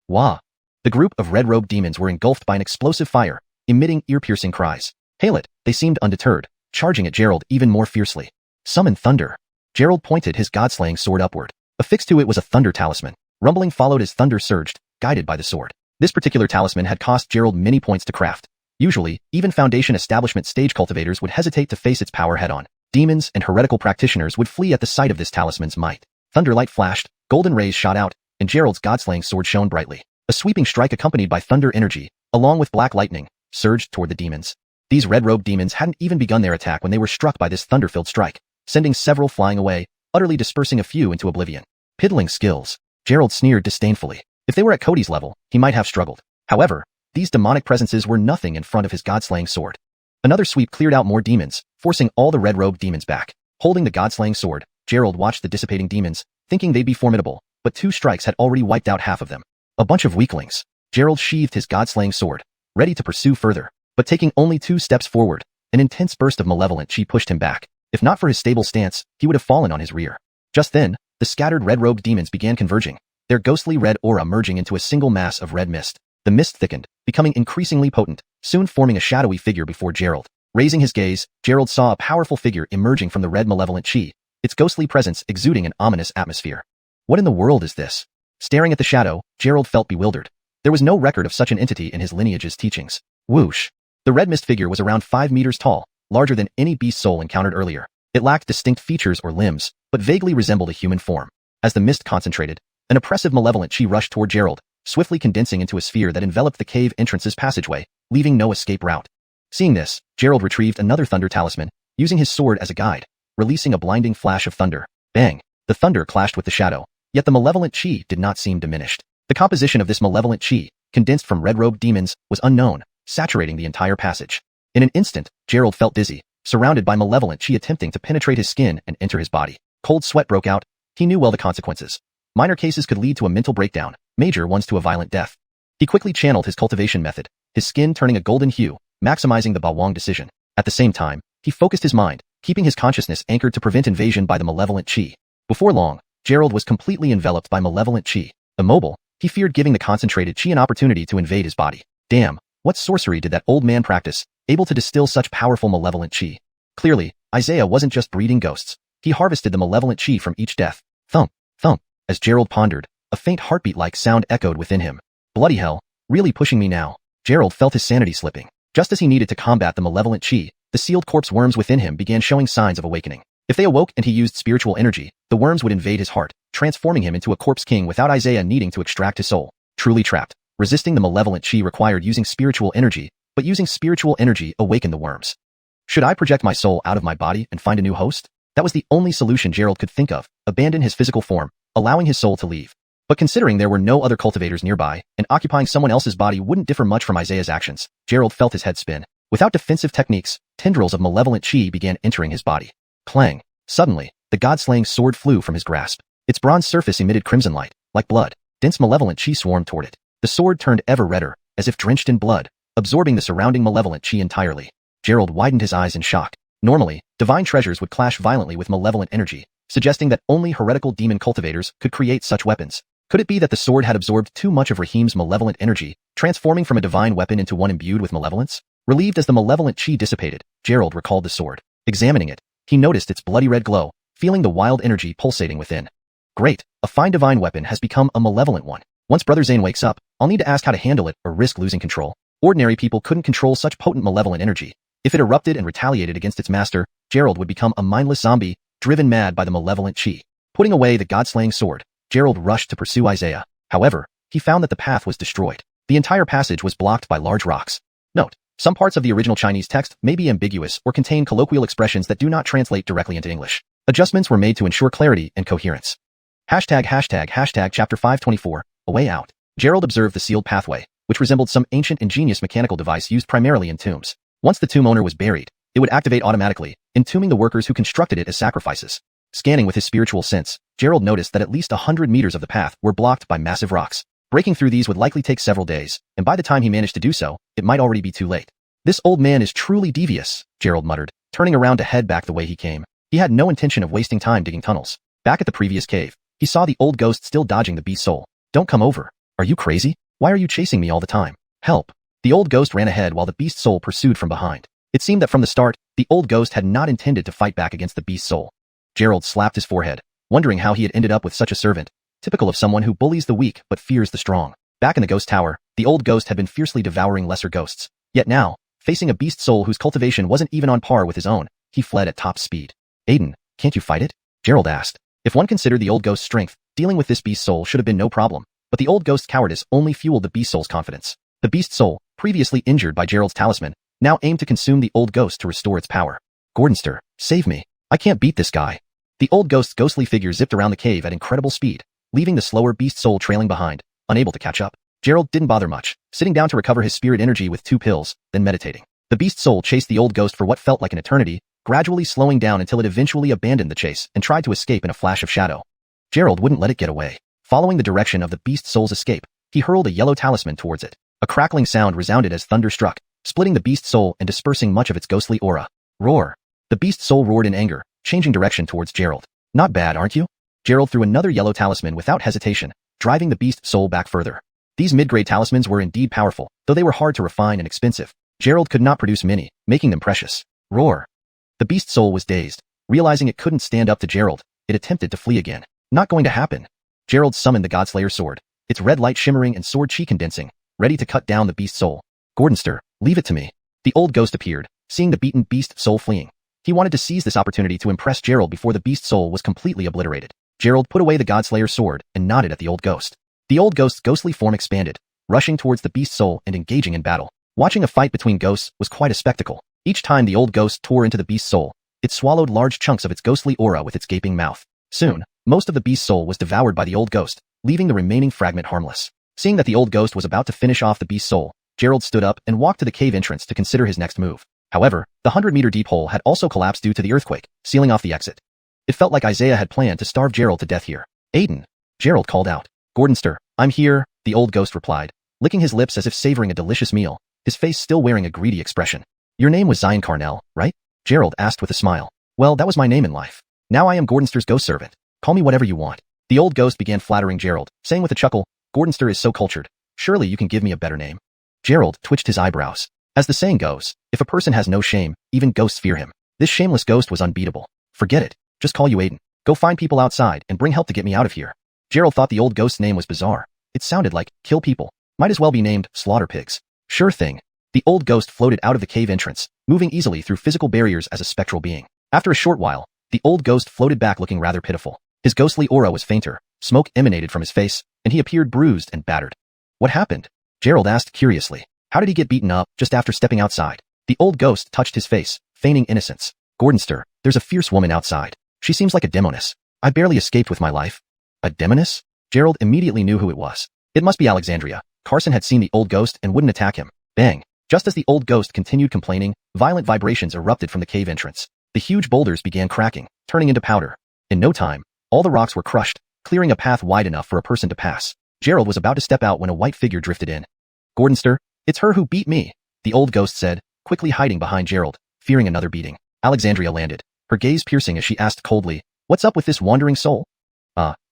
Wah! The group of red-robed demons were engulfed by an explosive fire, emitting ear-piercing cries. Hail it! They seemed undeterred, charging at Gerald even more fiercely. Summon thunder. Gerald pointed his god-slaying sword upward. Affixed to it was a thunder talisman. Rumbling followed as thunder surged, guided by the sword. This particular talisman had cost Gerald many points to craft. Usually, even Foundation Establishment stage cultivators would hesitate to face its power head-on. Demons and heretical practitioners would flee at the sight of this talisman's might. Thunderlight flashed, golden rays shot out, and Gerald's god-slaying sword shone brightly. A sweeping strike accompanied by thunder energy, along with black lightning, surged toward the demons. These red-robed demons hadn't even begun their attack when they were struck by this thunder-filled strike, sending several flying away, utterly dispersing a few into oblivion. Piddling skills. Gerald sneered disdainfully. If they were at Cody's level, he might have struggled. However, these demonic presences were nothing in front of his god-slaying sword. Another sweep cleared out more demons, forcing all the red-robed demons back. Holding the god-slaying sword, Gerald watched the dissipating demons, thinking they'd be formidable, but 2 strikes had already wiped out half of them. A bunch of weaklings. Gerald sheathed his god-slaying sword, ready to pursue further, but taking only 2 steps forward, an intense burst of malevolent chi pushed him back. If not for his stable stance, he would have fallen on his rear. Just then, the scattered red-robed demons began converging, their ghostly red aura merging into a single mass of red mist. The mist thickened, becoming increasingly potent, soon forming a shadowy figure before Gerald. Raising his gaze, Gerald saw a powerful figure emerging from the red malevolent chi, its ghostly presence exuding an ominous atmosphere. What in the world is this? Staring at the shadow, Gerald felt bewildered. There was no record of such an entity in his lineage's teachings. Whoosh! The red mist figure was around 5 meters tall, larger than any beast soul encountered earlier. It lacked distinct features or limbs, but vaguely resembled a human form. As the mist concentrated, an oppressive malevolent chi rushed toward Gerald, swiftly condensing into a sphere that enveloped the cave entrance's passageway, leaving no escape route. Seeing this, Gerald retrieved another thunder talisman, using his sword as a guide, releasing a blinding flash of thunder. Bang! The thunder clashed with the shadow, yet the malevolent chi did not seem diminished. The composition of this malevolent chi, condensed from red-robed demons, was unknown, saturating the entire passage. In an instant, Gerald felt dizzy, surrounded by malevolent chi attempting to penetrate his skin and enter his body. Cold sweat broke out. He knew well the consequences. Minor cases could lead to a mental breakdown, major ones to a violent death. He quickly channeled his cultivation method, his skin turning a golden hue, maximizing the Bawang decision. At the same time, he focused his mind, keeping his consciousness anchored to prevent invasion by the malevolent chi. Before long, Gerald was completely enveloped by malevolent chi. Immobile, he feared giving the concentrated chi an opportunity to invade his body. Damn, what sorcery did that old man practice, able to distill such powerful malevolent chi? Clearly, Isaiah wasn't just breeding ghosts. He harvested the malevolent chi from each death. Thump, thump. As Gerald pondered, a faint heartbeat-like sound echoed within him. Bloody hell, really pushing me now. Gerald felt his sanity slipping. Just as he needed to combat the malevolent chi, the sealed corpse worms within him began showing signs of awakening. If they awoke and he used spiritual energy, the worms would invade his heart, transforming him into a corpse king without Isaiah needing to extract his soul. Truly trapped. Resisting the malevolent chi required using spiritual energy, but using spiritual energy awakened the worms. Should I project my soul out of my body and find a new host? That was the only solution Gerald could think of, abandon his physical form, allowing his soul to leave. But considering there were no other cultivators nearby, and occupying someone else's body wouldn't differ much from Isaiah's actions, Gerald felt his head spin. Without defensive techniques, tendrils of malevolent chi began entering his body. Clang. Suddenly, the god-slaying sword flew from his grasp. Its bronze surface emitted crimson light, like blood. Dense malevolent chi swarmed toward it. The sword turned ever redder, as if drenched in blood, absorbing the surrounding malevolent chi entirely. Gerald widened his eyes in shock. Normally, divine treasures would clash violently with malevolent energy, suggesting that only heretical demon cultivators could create such weapons. Could it be that the sword had absorbed too much of Rahim's malevolent energy, transforming from a divine weapon into one imbued with malevolence? Relieved as the malevolent chi dissipated, Gerald recalled the sword. Examining it, he noticed its bloody red glow, feeling the wild energy pulsating within. Great, a fine divine weapon has become a malevolent one. Once Brother Zane wakes up, I'll need to ask how to handle it or risk losing control. Ordinary people couldn't control such potent malevolent energy. If it erupted and retaliated against its master, Gerald would become a mindless zombie, driven mad by the malevolent chi. Putting away the god-slaying sword, Gerald rushed to pursue Isaiah. However, he found that the path was destroyed. The entire passage was blocked by large rocks. Note: some parts of the original Chinese text may be ambiguous or contain colloquial expressions that do not translate directly into English. Adjustments were made to ensure clarity and coherence. Hashtag chapter 524, a way out. Gerald observed the sealed pathway, which resembled some ancient ingenious mechanical device used primarily in tombs. Once the tomb owner was buried, it would activate automatically, entombing the workers who constructed it as sacrifices. Scanning with his spiritual sense, Gerald noticed that at least 100 meters of the path were blocked by massive rocks. Breaking through these would likely take several days, and by the time he managed to do so, it might already be too late. This old man is truly devious, Gerald muttered, turning around to head back the way he came. He had no intention of wasting time digging tunnels. Back at the previous cave, he saw the old ghost still dodging the beast's soul. Don't come over. Are you crazy? Why are you chasing me all the time? Help. The old ghost ran ahead while the beast's soul pursued from behind. It seemed that from the start, the old ghost had not intended to fight back against the beast's soul. Gerald slapped his forehead, wondering how he had ended up with such a servant, typical of someone who bullies the weak but fears the strong. Back in the ghost tower, the old ghost had been fiercely devouring lesser ghosts. Yet now, facing a beast soul whose cultivation wasn't even on par with his own, he fled at top speed. Aiden, can't you fight it? Gerald asked. If one considered the old ghost's strength, dealing with this beast soul should have been no problem, but the old ghost's cowardice only fueled the beast soul's confidence. The beast soul, previously injured by Gerald's talisman, now aimed to consume the old ghost to restore its power. Gordonster, save me. I can't beat this guy. The old ghost's ghostly figure zipped around the cave at incredible speed, leaving the slower beast soul trailing behind, unable to catch up. Gerald didn't bother much, sitting down to recover his spirit energy with 2 pills, then meditating. The beast soul chased the old ghost for what felt like an eternity, gradually slowing down until it eventually abandoned the chase and tried to escape in a flash of shadow. Gerald wouldn't let it get away. Following the direction of the beast soul's escape, he hurled a yellow talisman towards it. A crackling sound resounded as thunder struck, splitting the beast soul and dispersing much of its ghostly aura. Roar. The beast soul roared in anger, changing direction towards Gerald. Not bad, aren't you? Gerald threw another yellow talisman without hesitation, driving the beast soul back further. These mid-grade talismans were indeed powerful, though they were hard to refine and expensive. Gerald could not produce many, making them precious. Roar. The beast soul was dazed. Realizing it couldn't stand up to Gerald, it attempted to flee again. Not going to happen. Gerald summoned the Godslayer's sword, its red light shimmering and sword chi condensing, ready to cut down the beast soul. Gordonster, leave it to me. The old ghost appeared, seeing the beaten beast soul fleeing. He wanted to seize this opportunity to impress Gerald before the beast soul was completely obliterated. Gerald put away the Godslayer's sword and nodded at the old ghost. The old ghost's ghostly form expanded, rushing towards the beast soul and engaging in battle. Watching a fight between ghosts was quite a spectacle. Each time the old ghost tore into the beast soul, it swallowed large chunks of its ghostly aura with its gaping mouth. Soon, most of the beast soul was devoured by the old ghost, leaving the remaining fragment harmless. Seeing that the old ghost was about to finish off the beast's soul, Gerald stood up and walked to the cave entrance to consider his next move. However, the 100-meter deep hole had also collapsed due to the earthquake, sealing off the exit. It felt like Isaiah had planned to starve Gerald to death here. Aiden, Gerald called out. Gordonster, I'm here, the old ghost replied, licking his lips as if savoring a delicious meal, his face still wearing a greedy expression. Your name was Zion Carnell, right? Gerald asked with a smile. Well, that was my name in life. Now I am Gordonster's ghost servant. Call me whatever you want. The old ghost began flattering Gerald, saying with a chuckle, Gordonster is so cultured. Surely you can give me a better name. Gerald twitched his eyebrows. As the saying goes, if a person has no shame, even ghosts fear him. This shameless ghost was unbeatable. Forget it. Just call you Aiden. Go find people outside and bring help to get me out of here. Gerald thought the old ghost's name was bizarre. It sounded like, kill people. Might as well be named, slaughter pigs. Sure thing. The old ghost floated out of the cave entrance, moving easily through physical barriers as a spectral being. After a short while, the old ghost floated back looking rather pitiful. His ghostly aura was fainter, smoke emanated from his face, and he appeared bruised and battered. What happened? Gerald asked curiously. How did he get beaten up just after stepping outside? The old ghost touched his face, feigning innocence. Gordonster, there's a fierce woman outside. She seems like a demoness. I barely escaped with my life. A demoness? Gerald immediately knew who it was. It must be Alexandria. Carson had seen the old ghost and wouldn't attack him. Bang! Just as the old ghost continued complaining, violent vibrations erupted from the cave entrance. The huge boulders began cracking, turning into powder. In no time, all the rocks were crushed, clearing a path wide enough for a person to pass. Gerald was about to step out when a white figure drifted in. Gordonster, it's her who beat me, the old ghost said, quickly hiding behind Gerald, fearing another beating. Alexandria landed, her gaze piercing as she asked coldly, what's up with this wandering soul?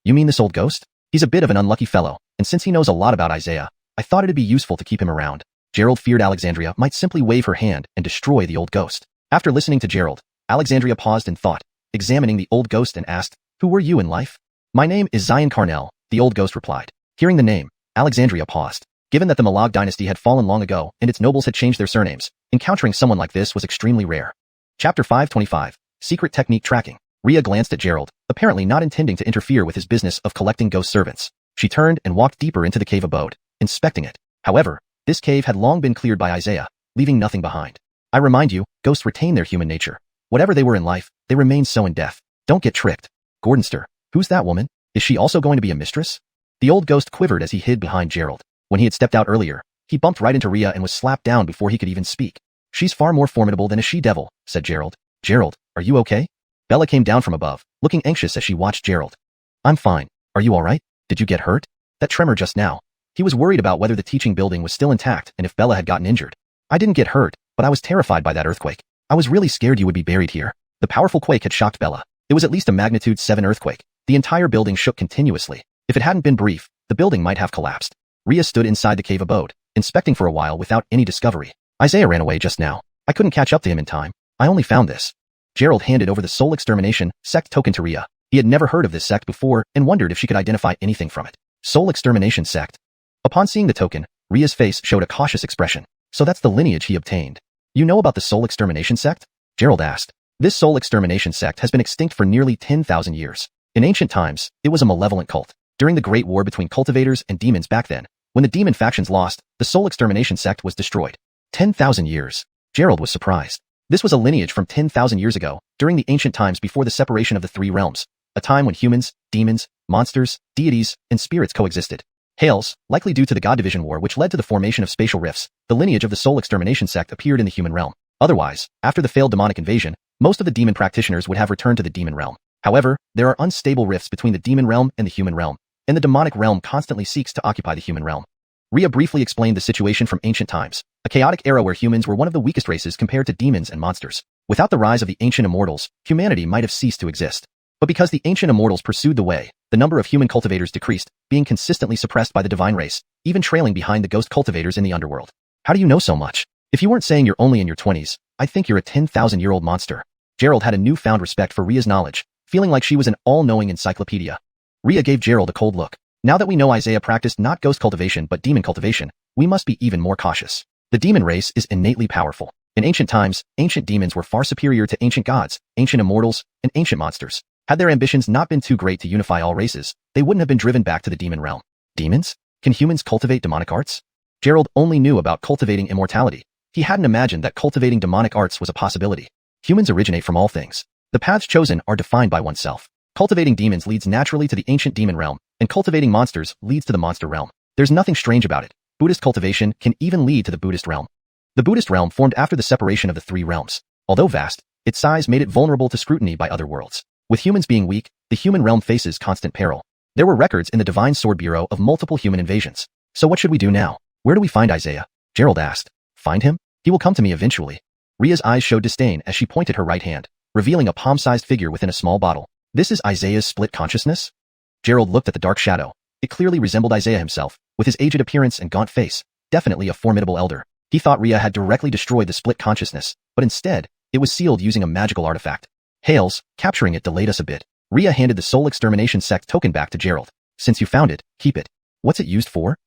You mean this old ghost? He's a bit of an unlucky fellow, and since he knows a lot about Isaiah, I thought it'd be useful to keep him around. Gerald feared Alexandria might simply wave her hand and destroy the old ghost. After listening to Gerald, Alexandria paused in thought, examining the old ghost and asked, who were you in life? My name is Zion Carnell, the old ghost replied. Hearing the name, Alexandria paused. Given that the Malag dynasty had fallen long ago and its nobles had changed their surnames, encountering someone like this was extremely rare. Chapter 525, Secret Technique Tracking. Rhea glanced at Gerald, apparently not intending to interfere with his business of collecting ghost servants. She turned and walked deeper into the cave abode, inspecting it. However, this cave had long been cleared by Isaiah, leaving nothing behind. I remind you, ghosts retain their human nature. Whatever they were in life, they remain so in death. Don't get tricked. Gordonster, who's that woman? Is she also going to be a mistress? The old ghost quivered as he hid behind Gerald. When he had stepped out earlier, he bumped right into Rhea and was slapped down before he could even speak. She's far more formidable than a she-devil, said Gerald. Gerald, are you okay? Bella came down from above, looking anxious as she watched Gerald. I'm fine. Are you alright? Did you get hurt? That tremor just now. He was worried about whether the teaching building was still intact and if Bella had gotten injured. I didn't get hurt, but I was terrified by that earthquake. I was really scared you would be buried here. The powerful quake had shocked Bella. It was at least a magnitude 7 earthquake. The entire building shook continuously. If it hadn't been brief, the building might have collapsed. Rhea stood inside the cave abode, inspecting for a while without any discovery. Isaiah ran away just now. I couldn't catch up to him in time. I only found this. Gerald handed over the Soul Extermination sect token to Rhea. He had never heard of this sect before and wondered if she could identify anything from it. Soul Extermination sect. Upon seeing the token, Rhea's face showed a cautious expression. So that's the lineage he obtained. You know about the Soul Extermination sect? Gerald asked. This Soul Extermination sect has been extinct for nearly 10,000 years. In ancient times, it was a malevolent cult. During the Great War between cultivators and demons back then, when the demon factions lost, the Soul Extermination sect was destroyed. 10,000 years. Gerald was surprised. This was a lineage from 10,000 years ago, during the ancient times before the separation of the three realms, a time when humans, demons, monsters, deities, and spirits coexisted. Hails, likely due to the God Division War which led to the formation of spatial rifts, the lineage of the Soul Extermination sect appeared in the human realm. Otherwise, after the failed demonic invasion, most of the demon practitioners would have returned to the demon realm. However, there are unstable rifts between the demon realm and the human realm, and the demonic realm constantly seeks to occupy the human realm. Rhea briefly explained the situation from ancient times, a chaotic era where humans were one of the weakest races compared to demons and monsters. Without the rise of the ancient immortals, humanity might have ceased to exist. But because the ancient immortals pursued the way, the number of human cultivators decreased, being consistently suppressed by the divine race, even trailing behind the ghost cultivators in the underworld. How do you know so much? If you weren't saying you're only in your 20s, I think you're a 10,000-year-old monster. Gerald had a newfound respect for Rhea's knowledge, feeling like she was an all-knowing encyclopedia. Rhea gave Gerald a cold look. Now that we know Isaiah practiced not ghost cultivation but demon cultivation, we must be even more cautious. The demon race is innately powerful. In ancient times, ancient demons were far superior to ancient gods, ancient immortals, and ancient monsters. Had their ambitions not been too great to unify all races, they wouldn't have been driven back to the demon realm. Demons? Can humans cultivate demonic arts? Gerald only knew about cultivating immortality. He hadn't imagined that cultivating demonic arts was a possibility. Humans originate from all things. The paths chosen are defined by oneself. Cultivating demons leads naturally to the ancient demon realm, and cultivating monsters leads to the monster realm. There's nothing strange about it. Buddhist cultivation can even lead to the Buddhist realm. The Buddhist realm formed after the separation of the three realms. Although vast, its size made it vulnerable to scrutiny by other worlds. With humans being weak, the human realm faces constant peril. There were records in the Divine Sword Bureau of multiple human invasions. So what should we do now? Where do we find Isaiah? Gerald asked. Find him? He will come to me eventually. Ria's eyes showed disdain as she pointed her right hand, revealing a palm-sized figure within a small bottle. This is Isaiah's split consciousness? Gerald looked at the dark shadow. It clearly resembled Isaiah himself, with his aged appearance and gaunt face, definitely a formidable elder. He thought Ria had directly destroyed the split consciousness, but instead, it was sealed using a magical artifact. Hails, capturing it delayed us a bit. Ria handed the Soul Extermination Sect token back to Gerald. Since you found it, keep it. What's it used for?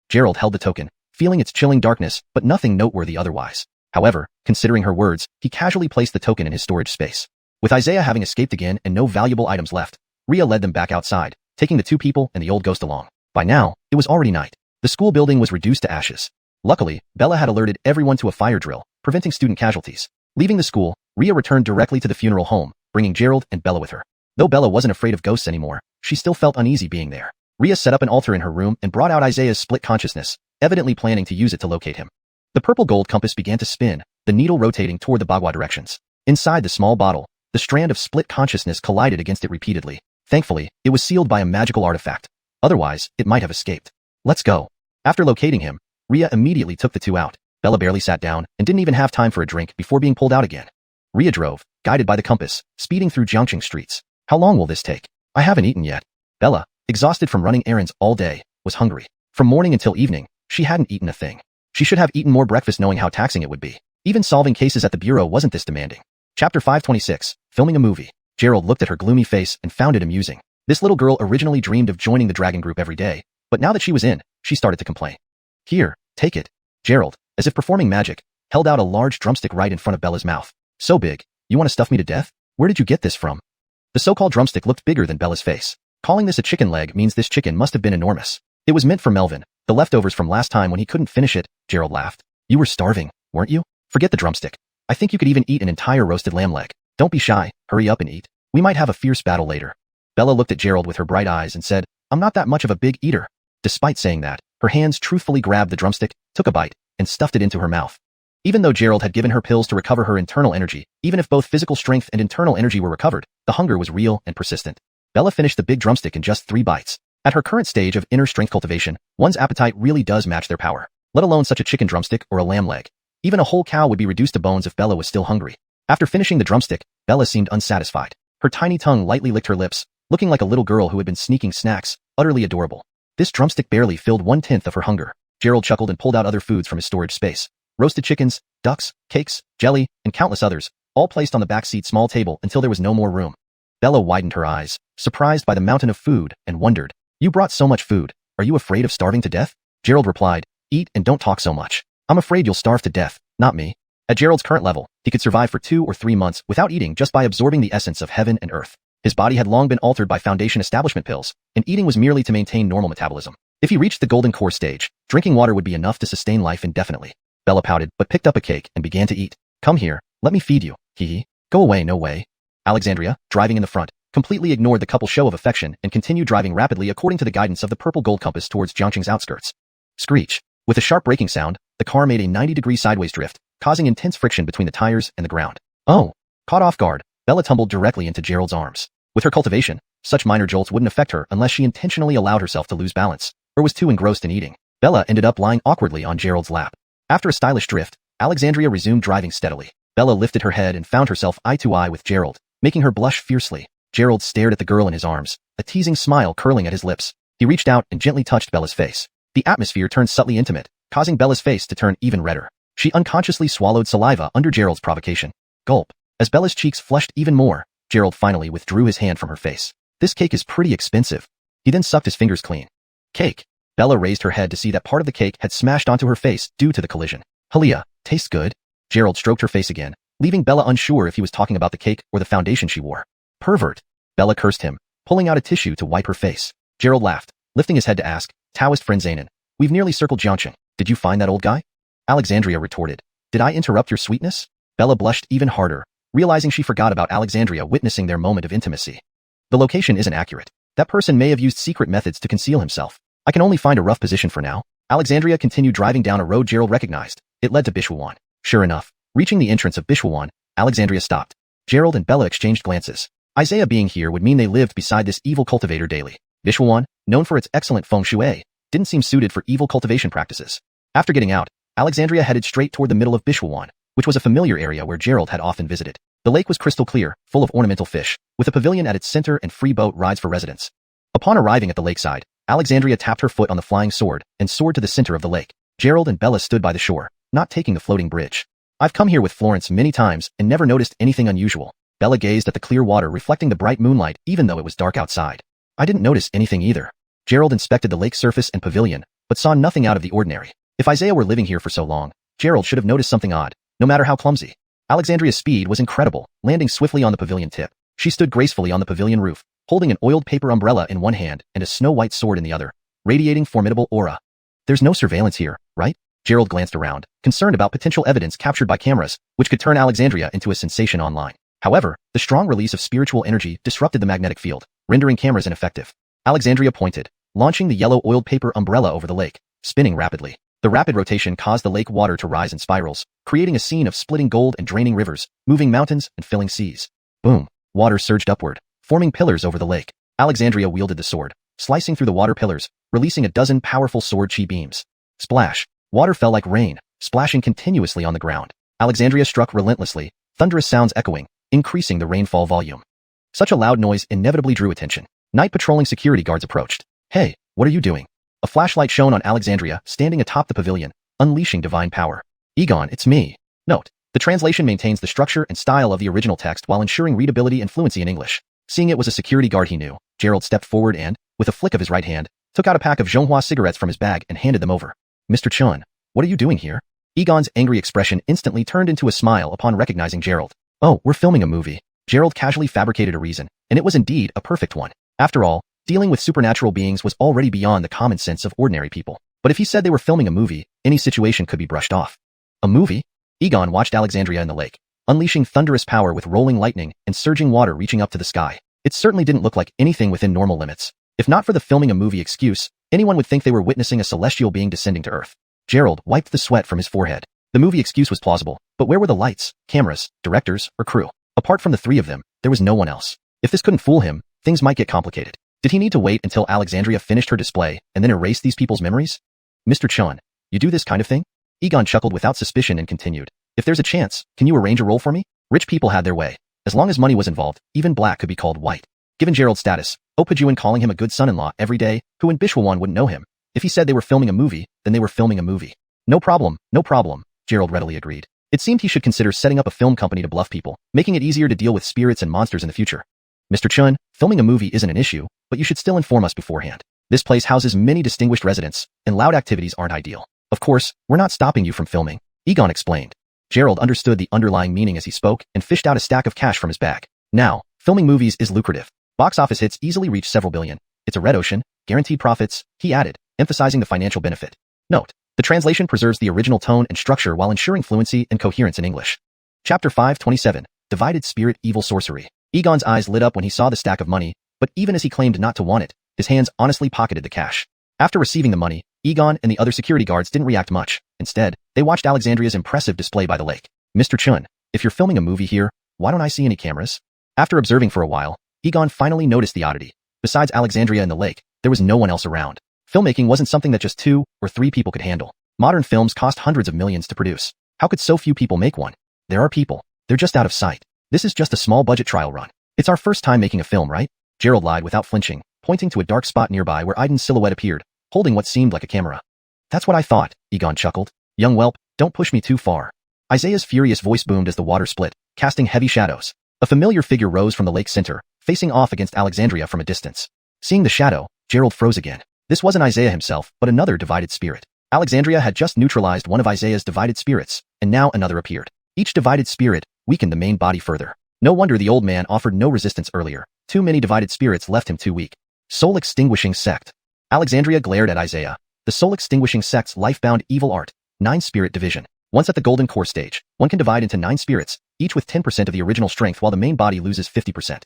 Gerald held the token, feeling its chilling darkness, but nothing noteworthy otherwise. However, considering her words, he casually placed the token in his storage space. With Isaiah having escaped again and no valuable items left, Ria led them back outside, taking the two people and the old ghost along. By now, it was already night. The school building was reduced to ashes. Luckily, Bella had alerted everyone to a fire drill, preventing student casualties. Leaving the school, Ria returned directly to the funeral home, bringing Gerald and Bella with her. Though Bella wasn't afraid of ghosts anymore, she still felt uneasy being there. Ria set up an altar in her room and brought out Isaiah's split consciousness, evidently planning to use it to locate him. The purple gold compass began to spin, the needle rotating toward the Bagua directions. Inside the small bottle, the strand of split consciousness collided against it repeatedly. Thankfully, it was sealed by a magical artifact. Otherwise, it might have escaped. Let's go. After locating him, Ria immediately took the two out. Bella barely sat down and didn't even have time for a drink before being pulled out again. Ria drove, guided by the compass, speeding through Jiangqing streets. How long will this take? I haven't eaten yet. Bella, exhausted from running errands all day, was hungry. From morning until evening, she hadn't eaten a thing. She should have eaten more breakfast knowing how taxing it would be. Even solving cases at the bureau wasn't this demanding. Chapter 526, Filming a Movie. Gerald looked at her gloomy face and found it amusing. This little girl originally dreamed of joining the dragon group every day, but now that she was in, she started to complain. Here, take it. Gerald, as if performing magic, held out a large drumstick right in front of Bella's mouth. So big, you want to stuff me to death? Where did you get this from? The so-called drumstick looked bigger than Bella's face. Calling this a chicken leg means this chicken must have been enormous. It was meant for Melvin, the leftovers from last time when he couldn't finish it. Gerald laughed. You were starving, weren't you? Forget the drumstick. I think you could even eat an entire roasted lamb leg. Don't be shy, hurry up and eat. We might have a fierce battle later. Bella looked at Gerald with her bright eyes and said, I'm not that much of a big eater. Despite saying that, her hands truthfully grabbed the drumstick, took a bite, and stuffed it into her mouth. Even though Gerald had given her pills to recover her internal energy, even if both physical strength and internal energy were recovered, the hunger was real and persistent. Bella finished the big drumstick in just 3 bites. At her current stage of inner strength cultivation, one's appetite really does match their power, let alone such a chicken drumstick or a lamb leg. Even a whole cow would be reduced to bones if Bella was still hungry. After finishing the drumstick, Bella seemed unsatisfied. Her tiny tongue lightly licked her lips, looking like a little girl who had been sneaking snacks, utterly adorable. This drumstick barely filled 1/10 of her hunger. Gerald chuckled and pulled out other foods from his storage space. Roasted chickens, ducks, cakes, jelly, and countless others, all placed on the backseat small table until there was no more room. Bella widened her eyes, surprised by the mountain of food, and wondered, You brought so much food, are you afraid of starving to death? Gerald replied, Eat and don't talk so much. I'm afraid you'll starve to death, not me. At Gerald's current level, he could survive for 2 or 3 months without eating just by absorbing the essence of heaven and earth. His body had long been altered by Foundation establishment pills, and eating was merely to maintain normal metabolism. If he reached the golden core stage, drinking water would be enough to sustain life indefinitely. Bella pouted, but picked up a cake and began to eat. Come here, let me feed you, hee. Go away, no way. Alexandria, driving in the front, completely ignored the couple's show of affection and continued driving rapidly according to the guidance of the purple gold compass towards Jiangqing's outskirts. Screech. With a sharp braking sound, the car made a 90-degree sideways drift, causing intense friction between the tires and the ground. Oh! Caught off guard, Bella tumbled directly into Gerald's arms. With her cultivation, such minor jolts wouldn't affect her unless she intentionally allowed herself to lose balance, or was too engrossed in eating. Bella ended up lying awkwardly on Gerald's lap. After a stylish drift, Alexandria resumed driving steadily. Bella lifted her head and found herself eye to eye with Gerald, making her blush fiercely. Gerald stared at the girl in his arms, a teasing smile curling at his lips. He reached out and gently touched Bella's face. The atmosphere turned subtly intimate, causing Bella's face to turn even redder. She unconsciously swallowed saliva under Gerald's provocation. Gulp. As Bella's cheeks flushed even more, Gerald finally withdrew his hand from her face. This cake is pretty expensive. He then sucked his fingers clean. Cake. Bella raised her head to see that part of the cake had smashed onto her face due to the collision. Halia, tastes good. Gerald stroked her face again, leaving Bella unsure if he was talking about the cake or the foundation she wore. Pervert. Bella cursed him, pulling out a tissue to wipe her face. Gerald laughed, lifting his head to ask, Taoist friend Zainin, we've nearly circled Jiangqing. Did you find that old guy? Alexandria retorted. Did I interrupt your sweetness? Bella blushed even harder, realizing she forgot about Alexandria witnessing their moment of intimacy. The location isn't accurate. That person may have used secret methods to conceal himself. I can only find a rough position for now. Alexandria continued driving down a road Gerald recognized. It led to Xuanhuan. Sure enough, reaching the entrance of Xuanhuan, Alexandria stopped. Gerald and Bella exchanged glances. Isaiah being here would mean they lived beside this evil cultivator daily. Xuanhuan, known for its excellent feng shui, didn't seem suited for evil cultivation practices. After getting out, Alexandria headed straight toward the middle of Xuanhuan, which was a familiar area where Gerald had often visited. The lake was crystal clear, full of ornamental fish, with a pavilion at its center and free boat rides for residents. Upon arriving at the lakeside, Alexandria tapped her foot on the flying sword and soared to the center of the lake. Gerald and Bella stood by the shore, not taking the floating bridge. I've come here with Florence many times and never noticed anything unusual. Bella gazed at the clear water reflecting the bright moonlight even though it was dark outside. I didn't notice anything either. Gerald inspected the lake surface and pavilion, but saw nothing out of the ordinary. If Isaiah were living here for so long, Gerald should have noticed something odd, no matter how clumsy. Alexandria's speed was incredible, landing swiftly on the pavilion tip. She stood gracefully on the pavilion roof, holding an oiled paper umbrella in one hand and a snow-white sword in the other, radiating formidable aura. There's no surveillance here, right? Gerald glanced around, concerned about potential evidence captured by cameras, which could turn Alexandria into a sensation online. However, the strong release of spiritual energy disrupted the magnetic field, rendering cameras ineffective. Alexandria pointed, launching the yellow oiled paper umbrella over the lake, spinning rapidly. The rapid rotation caused the lake water to rise in spirals, creating a scene of splitting gold and draining rivers, moving mountains and filling seas. Boom! Water surged upward, forming pillars over the lake. Alexandria wielded the sword, slicing through the water pillars, releasing a dozen powerful sword chi beams. Splash! Water fell like rain, splashing continuously on the ground. Alexandria struck relentlessly, thunderous sounds echoing, increasing the rainfall volume. Such a loud noise inevitably drew attention. Night patrolling security guards approached. Hey, what are you doing? A flashlight shone on Alexandria, standing atop the pavilion, unleashing divine power. Egon, it's me. Note: the translation maintains the structure and style of the original text while ensuring readability and fluency in English. Seeing it was a security guard he knew, Gerald stepped forward and, with a flick of his right hand, took out a pack of xuanhuan cigarettes from his bag and handed them over. Mr. Chun, what are you doing here? Egon's angry expression instantly turned into a smile upon recognizing Gerald. Oh, we're filming a movie. Gerald casually fabricated a reason, and it was indeed a perfect one. After all, dealing with supernatural beings was already beyond the common sense of ordinary people. But if he said they were filming a movie, any situation could be brushed off. A movie? Egon watched Alexandria in the lake, unleashing thunderous power with rolling lightning and surging water reaching up to the sky. It certainly didn't look like anything within normal limits. If not for the filming a movie excuse, anyone would think they were witnessing a celestial being descending to Earth. Gerald wiped the sweat from his forehead. The movie excuse was plausible, but where were the lights, cameras, directors, or crew? Apart from the three of them, there was no one else. If this couldn't fool him, things might get complicated. Did he need to wait until Alexandria finished her display and then erase these people's memories? Mr. Chun, you do this kind of thing? Egon chuckled without suspicion and continued. If there's a chance, can you arrange a role for me? Rich people had their way. As long as money was involved, even black could be called white. Given Gerald's status, Opajuan calling him a good son-in-law every day, who in Bishwawan wouldn't know him. If he said they were filming a movie, then they were filming a movie. No problem, Gerald readily agreed. It seemed he should consider setting up a film company to bluff people, making it easier to deal with spirits and monsters in the future. Mr. Chun, filming a movie isn't an issue, but you should still inform us beforehand. This place houses many distinguished residents, and loud activities aren't ideal. Of course, we're not stopping you from filming, Egon explained. Gerald understood the underlying meaning as he spoke and fished out a stack of cash from his bag. Now, filming movies is lucrative. Box office hits easily reach several billion. It's a red ocean, guaranteed profits, he added, emphasizing the financial benefit. Note: the translation preserves the original tone and structure while ensuring fluency and coherence in English. Chapter 527, Divided Spirit Evil Sorcery. Egon's eyes lit up when he saw the stack of money, but even as he claimed not to want it, his hands honestly pocketed the cash. After receiving the money, Egon and the other security guards didn't react much. Instead, they watched Alexandria's impressive display by the lake. Mr. Chun, if you're filming a movie here, why don't I see any cameras? After observing for a while, Egon finally noticed the oddity. Besides Alexandria and the lake, there was no one else around. Filmmaking wasn't something that just 2 or 3 people could handle. Modern films cost hundreds of millions to produce. How could so few people make one? There are people. They're just out of sight. This is just a small budget trial run. It's our first time making a film, right? Gerald lied without flinching, pointing to a dark spot nearby where Aiden's silhouette appeared, holding what seemed like a camera. That's what I thought, Egon chuckled. Young whelp, don't push me too far. Isaiah's furious voice boomed as the water split, casting heavy shadows. A familiar figure rose from the lake's center, facing off against Alexandria from a distance. Seeing the shadow, Gerald froze again. This wasn't Isaiah himself, but another divided spirit. Alexandria had just neutralized one of Isaiah's divided spirits, and now another appeared. Each divided spirit weakened the main body further. No wonder the old man offered no resistance earlier. Too many divided spirits left him too weak. Soul Extinguishing Sect. Alexandria glared at Isaiah. The Soul Extinguishing Sect's life-bound evil art, 9-spirit division. Once at the golden core stage, one can divide into 9 spirits, each with 10% of the original strength while the main body loses 50%.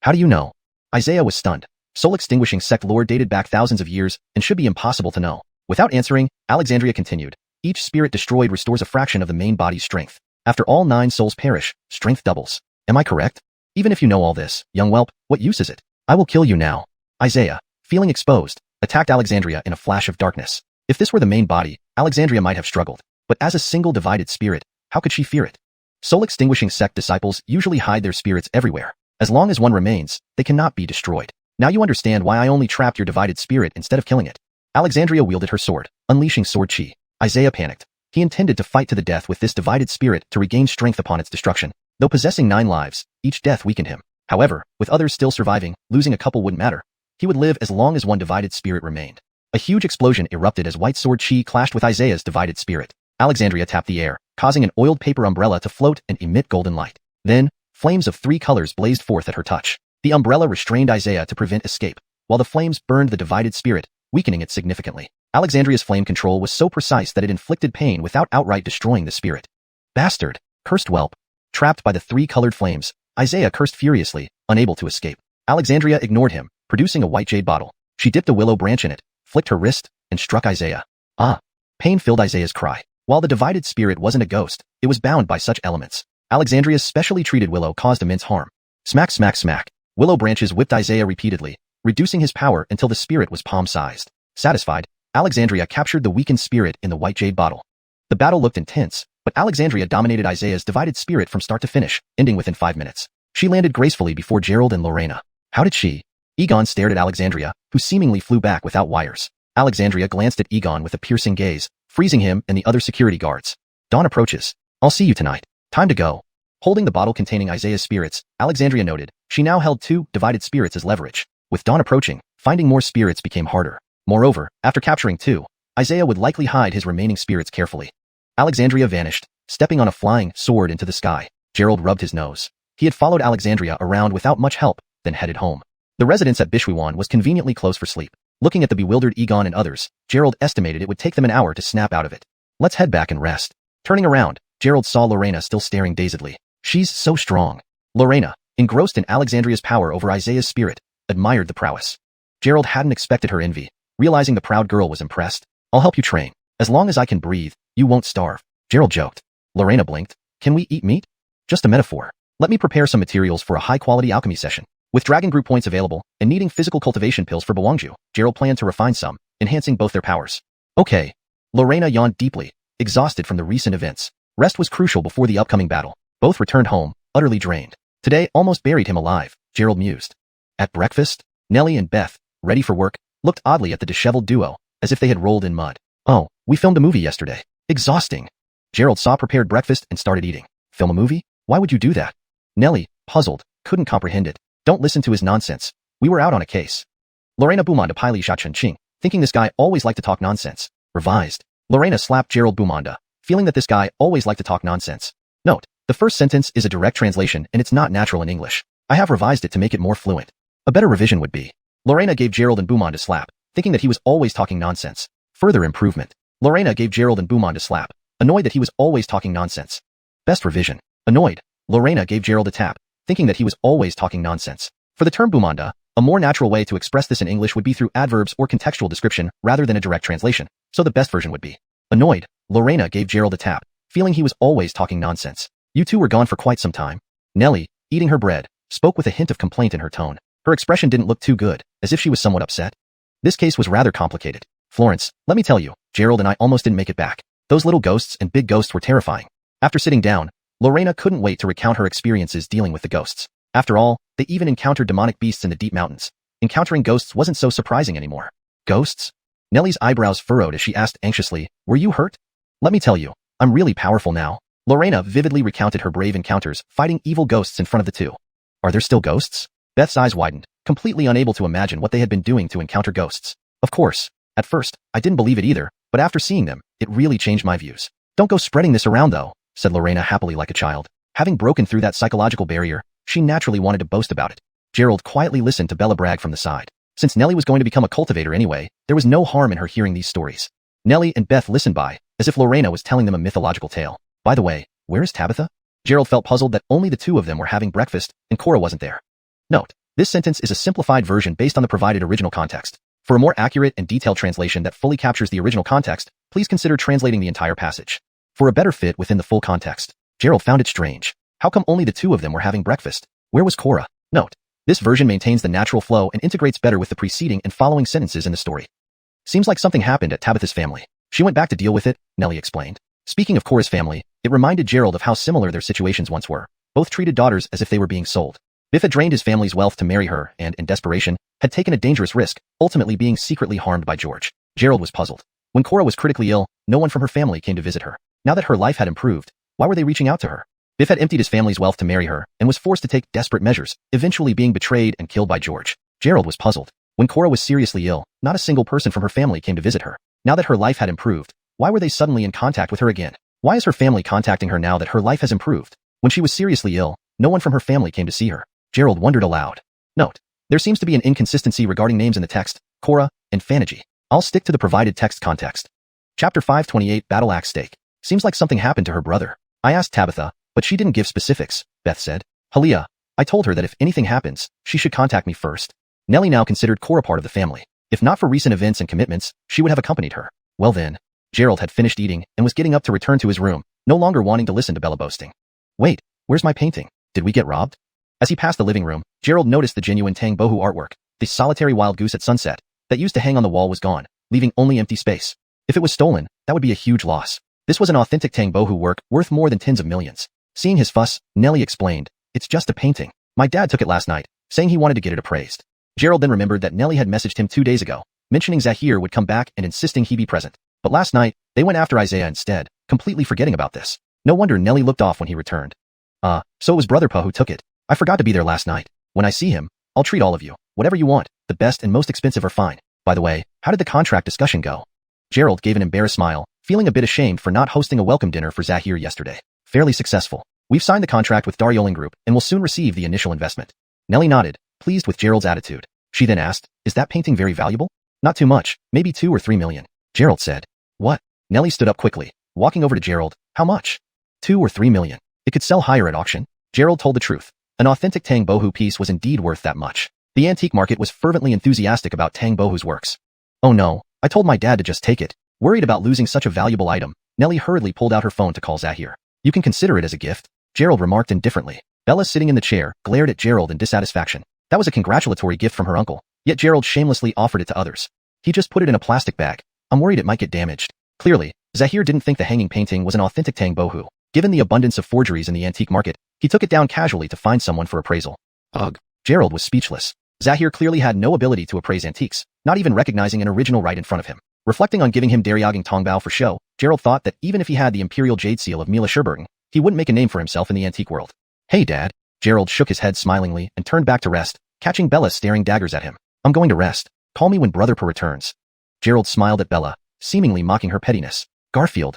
How do you know? Isaiah was stunned. Soul-extinguishing sect lore dated back thousands of years and should be impossible to know. Without answering, Alexandria continued. Each spirit destroyed restores a fraction of the main body's strength. After all 9 souls perish, strength doubles. Am I correct? Even if you know all this, young whelp, what use is it? I will kill you now. Isaiah, feeling exposed, attacked Alexandria in a flash of darkness. If this were the main body, Alexandria might have struggled. But as a single divided spirit, how could she fear it? Soul-extinguishing sect disciples usually hide their spirits everywhere. As long as one remains, they cannot be destroyed. Now you understand why I only trapped your divided spirit instead of killing it. Alexandria wielded her sword, unleashing sword chi. Isaiah panicked. He intended to fight to the death with this divided spirit to regain strength upon its destruction. Though possessing 9 lives, each death weakened him. However, with others still surviving, losing a couple wouldn't matter. He would live as long as one divided spirit remained. A huge explosion erupted as white sword chi clashed with Isaiah's divided spirit. Alexandria tapped the air, causing an oiled paper umbrella to float and emit golden light. Then, flames of 3 colors blazed forth at her touch. The umbrella restrained Isaiah to prevent escape, while the flames burned the divided spirit, weakening it significantly. Alexandria's flame control was so precise that it inflicted pain without outright destroying the spirit. Bastard! Cursed whelp! Trapped by the 3 colored flames, Isaiah cursed furiously, unable to escape. Alexandria ignored him, producing a white jade bottle. She dipped a willow branch in it, flicked her wrist, and struck Isaiah. Ah! Pain filled Isaiah's cry. While the divided spirit wasn't a ghost, it was bound by such elements. Alexandria's specially treated willow caused immense harm. Smack, smack, smack. Willow branches whipped Isaiah repeatedly, reducing his power until the spirit was palm-sized. Satisfied, Alexandria captured the weakened spirit in the white jade bottle. The battle looked intense, but Alexandria dominated Isaiah's divided spirit from start to finish, ending within 5 minutes. She landed gracefully before Gerald and Lorena. How did she? Egon stared at Alexandria, who seemingly flew back without wires. Alexandria glanced at Egon with a piercing gaze, freezing him and the other security guards. Dawn approaches. I'll see you tonight. Time to go. Holding the bottle containing Isaiah's spirits, Alexandria noted, she now held 2 divided spirits as leverage. With dawn approaching, finding more spirits became harder. Moreover, after capturing 2, Isaiah would likely hide his remaining spirits carefully. Alexandria vanished, stepping on a flying sword into the sky. Gerald rubbed his nose. He had followed Alexandria around without much help, then headed home. The residence at xuanhuan was conveniently close for sleep. Looking at the bewildered Egon and others, Gerald estimated it would take them an hour to snap out of it. Let's head back and rest. Turning around, Gerald saw Lorena still staring dazedly. She's so strong. Lorena, engrossed in Alexandria's power over Isaiah's spirit, admired the prowess. Gerald hadn't expected her envy. Realizing the proud girl was impressed. I'll help you train. As long as I can breathe, you won't starve. Gerald joked. Lorena blinked. Can we eat meat? Just a metaphor. Let me prepare some materials for a high-quality alchemy session. With Dragon Group points available, and needing physical cultivation pills for Bawangju, Gerald planned to refine some, enhancing both their powers. Okay. Lorena yawned deeply, exhausted from the recent events. Rest was crucial before the upcoming battle. Both returned home, utterly drained. Today almost buried him alive, Gerald mused. At breakfast, Nellie and Beth, ready for work, looked oddly at the disheveled duo, as if they had rolled in mud. Oh, we filmed a movie yesterday. Exhausting. Gerald saw prepared breakfast and started eating. Film a movie? Why would you do that? Nellie, puzzled, couldn't comprehend it. Don't listen to his nonsense. We were out on a case. Lorena Bumanda Pili Shachan Ching, thinking this guy always liked to talk nonsense. Revised. Lorena slapped Gerald Bumanda, feeling that this guy always liked to talk nonsense. Note, the first sentence is a direct translation and it's not natural in English. I have revised it to make it more fluent. A better revision would be. Lorena gave Gerald and Bumanda a slap, thinking that he was always talking nonsense. Further improvement. Lorena gave Gerald and Bumanda a slap, annoyed that he was always talking nonsense. Best revision. Annoyed. Lorena gave Gerald a tap, thinking that he was always talking nonsense. For the term Bumanda, a more natural way to express this in English would be through adverbs or contextual description rather than a direct translation, so the best version would be. Annoyed. Lorena gave Gerald a tap, feeling he was always talking nonsense. You two were gone for quite some time. Nellie, eating her bread, spoke with a hint of complaint in her tone. Her expression didn't look too good, as if she was somewhat upset. This case was rather complicated. Florence, let me tell you, Gerald and I almost didn't make it back. Those little ghosts and big ghosts were terrifying. After sitting down, Lorena couldn't wait to recount her experiences dealing with the ghosts. After all, they even encountered demonic beasts in the deep mountains. Encountering ghosts wasn't so surprising anymore. Ghosts? Nellie's eyebrows furrowed as she asked anxiously, were you hurt? Let me tell you, I'm really powerful now. Lorena vividly recounted her brave encounters, fighting evil ghosts in front of the two. Are there still ghosts? Beth's eyes widened, completely unable to imagine what they had been doing to encounter ghosts. Of course, at first, I didn't believe it either, but after seeing them, it really changed my views. Don't go spreading this around though, said Lorena happily like a child. Having broken through that psychological barrier, she naturally wanted to boast about it. Gerald quietly listened to Bella brag from the side. Since Nellie was going to become a cultivator anyway, there was no harm in her hearing these stories. Nellie and Beth listened by, as if Lorena was telling them a mythological tale. By the way, where is Tabitha? Gerald felt puzzled that only the two of them were having breakfast, and Cora wasn't there. Note, This sentence is a simplified version based on the provided original context. For a more accurate and detailed translation that fully captures the original context, please consider translating the entire passage. For a better fit within the full context, Gerald found it strange. How come only the two of them were having breakfast? Where was Cora? Note: this version maintains the natural flow and integrates better with the preceding and following sentences in the story. Seems like something happened at Tabitha's family. She went back to deal with it, Nellie explained. Speaking of Cora's family, it reminded Gerald of how similar their situations once were. Both treated daughters as if they were being sold. Biff had drained his family's wealth to marry her and, in desperation, had taken a dangerous risk, ultimately being secretly harmed by George. Gerald was puzzled. When Cora was critically ill, no one from her family came to visit her. Now that her life had improved, why were they reaching out to her? Biff had emptied his family's wealth to marry her and was forced to take desperate measures, eventually being betrayed and killed by George. Gerald was puzzled. When Cora was seriously ill, not a single person from her family came to visit her. Now that her life had improved, why were they suddenly in contact with her again? Why is her family contacting her now that her life has improved? When she was seriously ill, no one from her family came to see her. Gerald wondered aloud. Note: there seems to be an inconsistency regarding names in the text, Cora and Fanagy. I'll stick to the provided text context. Chapter 528 Battle Axe Stake. Seems like something happened to her brother. I asked Tabitha, but she didn't give specifics, Beth said. Halia, I told her that if anything happens, she should contact me first. Nellie now considered Cora part of the family. If not for recent events and commitments, she would have accompanied her. Well then. Gerald had finished eating and was getting up to return to his room, no longer wanting to listen to Bella boasting. Wait, where's my painting? Did we get robbed? As he passed the living room, Gerald noticed the genuine Tang Bohu artwork. The solitary wild goose at sunset that used to hang on the wall was gone, leaving only empty space. If it was stolen, that would be a huge loss. This was an authentic Tang Bohu work worth more than tens of millions. Seeing his fuss, Nellie explained, it's just a painting. My dad took it last night, saying he wanted to get it appraised. Gerald then remembered that Nellie had messaged him 2 days ago, mentioning Zahir would come back and insisting he be present. But last night, they went after Isaiah instead, completely forgetting about this. No wonder Nellie looked off when he returned. So it was Brother Pa who took it. I forgot to be there last night. When I see him, I'll treat all of you. Whatever you want, the best and most expensive are fine. By the way, how did the contract discussion go? Gerald gave an embarrassed smile, feeling a bit ashamed for not hosting a welcome dinner for Zahir yesterday. Fairly successful. We've signed the contract with Daryoling Group and will soon receive the initial investment. Nellie nodded, pleased with Gerald's attitude. She then asked, is that painting very valuable? Not too much, maybe 2 or 3 million. Gerald said. What? Nellie stood up quickly, walking over to Gerald. How much? 2 or 3 million. It could sell higher at auction. Gerald told the truth. An authentic Tang Bohu piece was indeed worth that much. The antique market was fervently enthusiastic about Tang Bohu's works. Oh no, I told my dad to just take it. Worried about losing such a valuable item, Nellie hurriedly pulled out her phone to call Zahir. You can consider it as a gift, Gerald remarked indifferently. Bella, sitting in the chair, glared at Gerald in dissatisfaction. That was a congratulatory gift from her uncle, yet Gerald shamelessly offered it to others. He just put it in a plastic bag. I'm worried it might get damaged. Clearly, Zahir didn't think the hanging painting was an authentic Tang Bohu. Given the abundance of forgeries in the antique market, he took it down casually to find someone for appraisal. Ugh. Gerald was speechless. Zahir clearly had no ability to appraise antiques, not even recognizing an original right in front of him. Reflecting on giving him Daryaging Tongbao for show, Gerald thought that even if he had the imperial jade seal of Mila Sherbergen, he wouldn't make a name for himself in the antique world. Hey Dad. Gerald shook his head smilingly and turned back to rest, catching Bella staring daggers at him. I'm going to rest. Call me when Brother Pa returns. Gerald smiled at Bella, seemingly mocking her pettiness. Garfield.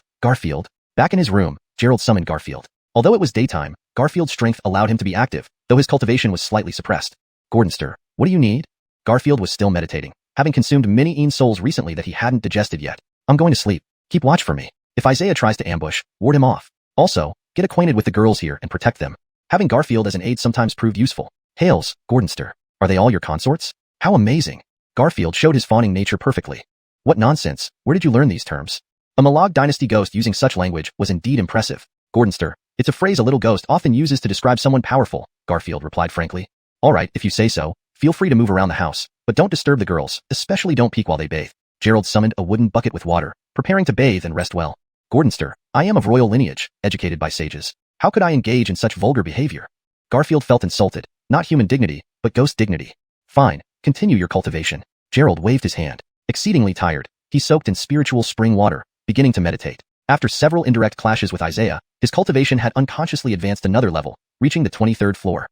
Back in his room, Gerald summoned Garfield. Although it was daytime, Garfield's strength allowed him to be active, though his cultivation was slightly suppressed. Gordonster, what do you need? Garfield was still meditating, having consumed many Een souls recently that he hadn't digested yet. I'm going to sleep. Keep watch for me. If Isaiah tries to ambush, ward him off. Also, get acquainted with the girls here and protect them. Having Garfield as an aide sometimes proved useful. Hails, Gordonster. Are they all your consorts? How amazing. Garfield showed his fawning nature perfectly. What nonsense, where did you learn these terms? A Malag dynasty ghost using such language was indeed impressive. Gordonster, it's a phrase a little ghost often uses to describe someone powerful, Garfield replied frankly. Alright, if you say so, feel free to move around the house, but don't disturb the girls, especially don't peek while they bathe. Gerald summoned a wooden bucket with water, preparing to bathe and rest well. Gordonster, I am of royal lineage, educated by sages. How could I engage in such vulgar behavior? Garfield felt insulted, not human dignity, but ghost dignity. Fine, continue your cultivation. Gerald waved his hand. Exceedingly tired, he soaked in spiritual spring water, beginning to meditate. After several indirect clashes with Isaiah, his cultivation had unconsciously advanced another level, reaching the 23rd floor.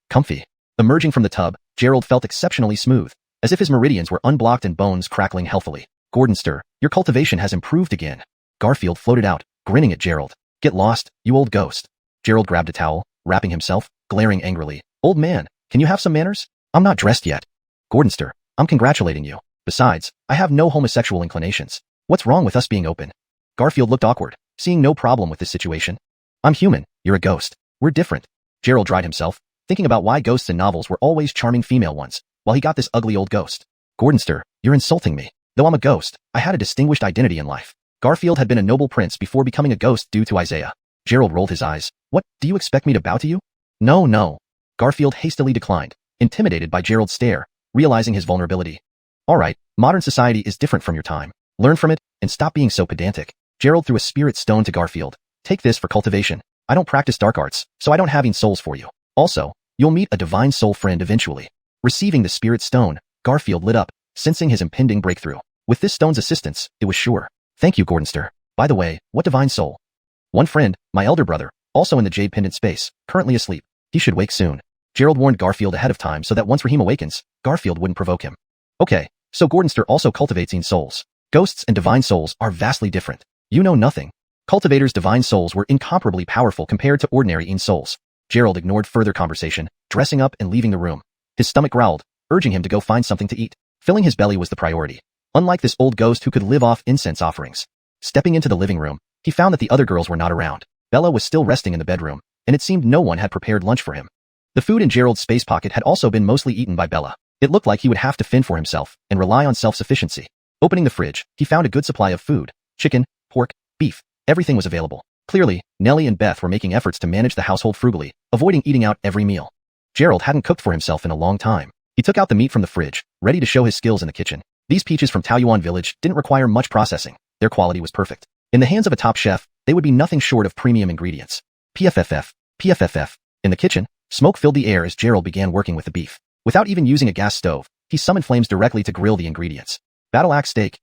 Comfy. Emerging from the tub, Gerald felt exceptionally smooth, as if his meridians were unblocked and bones crackling healthily. Gordonster, your cultivation has improved again. Garfield floated out, grinning at Gerald. Get lost, you old ghost. Gerald grabbed a towel, wrapping himself, glaring angrily. Old man, can you have some manners? I'm not dressed yet. Gordonster, I'm congratulating you. Besides, I have no homosexual inclinations. What's wrong with us being open? Garfield looked awkward, seeing no problem with this situation. I'm human, you're a ghost. We're different. Gerald dried himself, thinking about why ghosts in novels were always charming female ones, while he got this ugly old ghost. Gordonster, you're insulting me. Though I'm a ghost, I had a distinguished identity in life. Garfield had been a noble prince before becoming a ghost due to Isaiah. Gerald rolled his eyes. What, do you expect me to bow to you? No, no. Garfield hastily declined, intimidated by Gerald's stare, realizing his vulnerability. Alright, modern society is different from your time. Learn from it, and stop being so pedantic. Gerald threw a spirit stone to Garfield. Take this for cultivation. I don't practice dark arts, so I don't have any souls for you. Also, you'll meet a divine soul friend eventually. Receiving the spirit stone, Garfield lit up, sensing his impending breakthrough. With this stone's assistance, it was sure. Thank you, Gordonster. By the way, what divine soul? One friend, my elder brother, also in the jade pendant space, currently asleep. He should wake soon. Gerald warned Garfield ahead of time so that once Raheem awakens, Garfield wouldn't provoke him. Okay, so Gordonster also cultivates souls. Ghosts and divine souls are vastly different. You know nothing. Cultivators' divine souls were incomparably powerful compared to ordinary souls. Gerald ignored further conversation, dressing up and leaving the room. His stomach growled, urging him to go find something to eat. Filling his belly was the priority. Unlike this old ghost who could live off incense offerings. Stepping into the living room, he found that the other girls were not around. Bella was still resting in the bedroom, and it seemed no one had prepared lunch for him. The food in Gerald's space pocket had also been mostly eaten by Bella. It looked like he would have to fend for himself and rely on self-sufficiency. Opening the fridge, he found a good supply of food. Chicken, pork, beef, everything was available. Clearly, Nellie and Beth were making efforts to manage the household frugally, avoiding eating out every meal. Gerald hadn't cooked for himself in a long time. He took out the meat from the fridge, ready to show his skills in the kitchen. These peaches from Taoyuan village didn't require much processing. Their quality was perfect. In the hands of a top chef, they would be nothing short of premium ingredients. PFFF, PFFF. In the kitchen, smoke filled the air as Gerald began working with the beef. Without even using a gas stove, he summoned flames directly to grill the ingredients. Battle axe steak,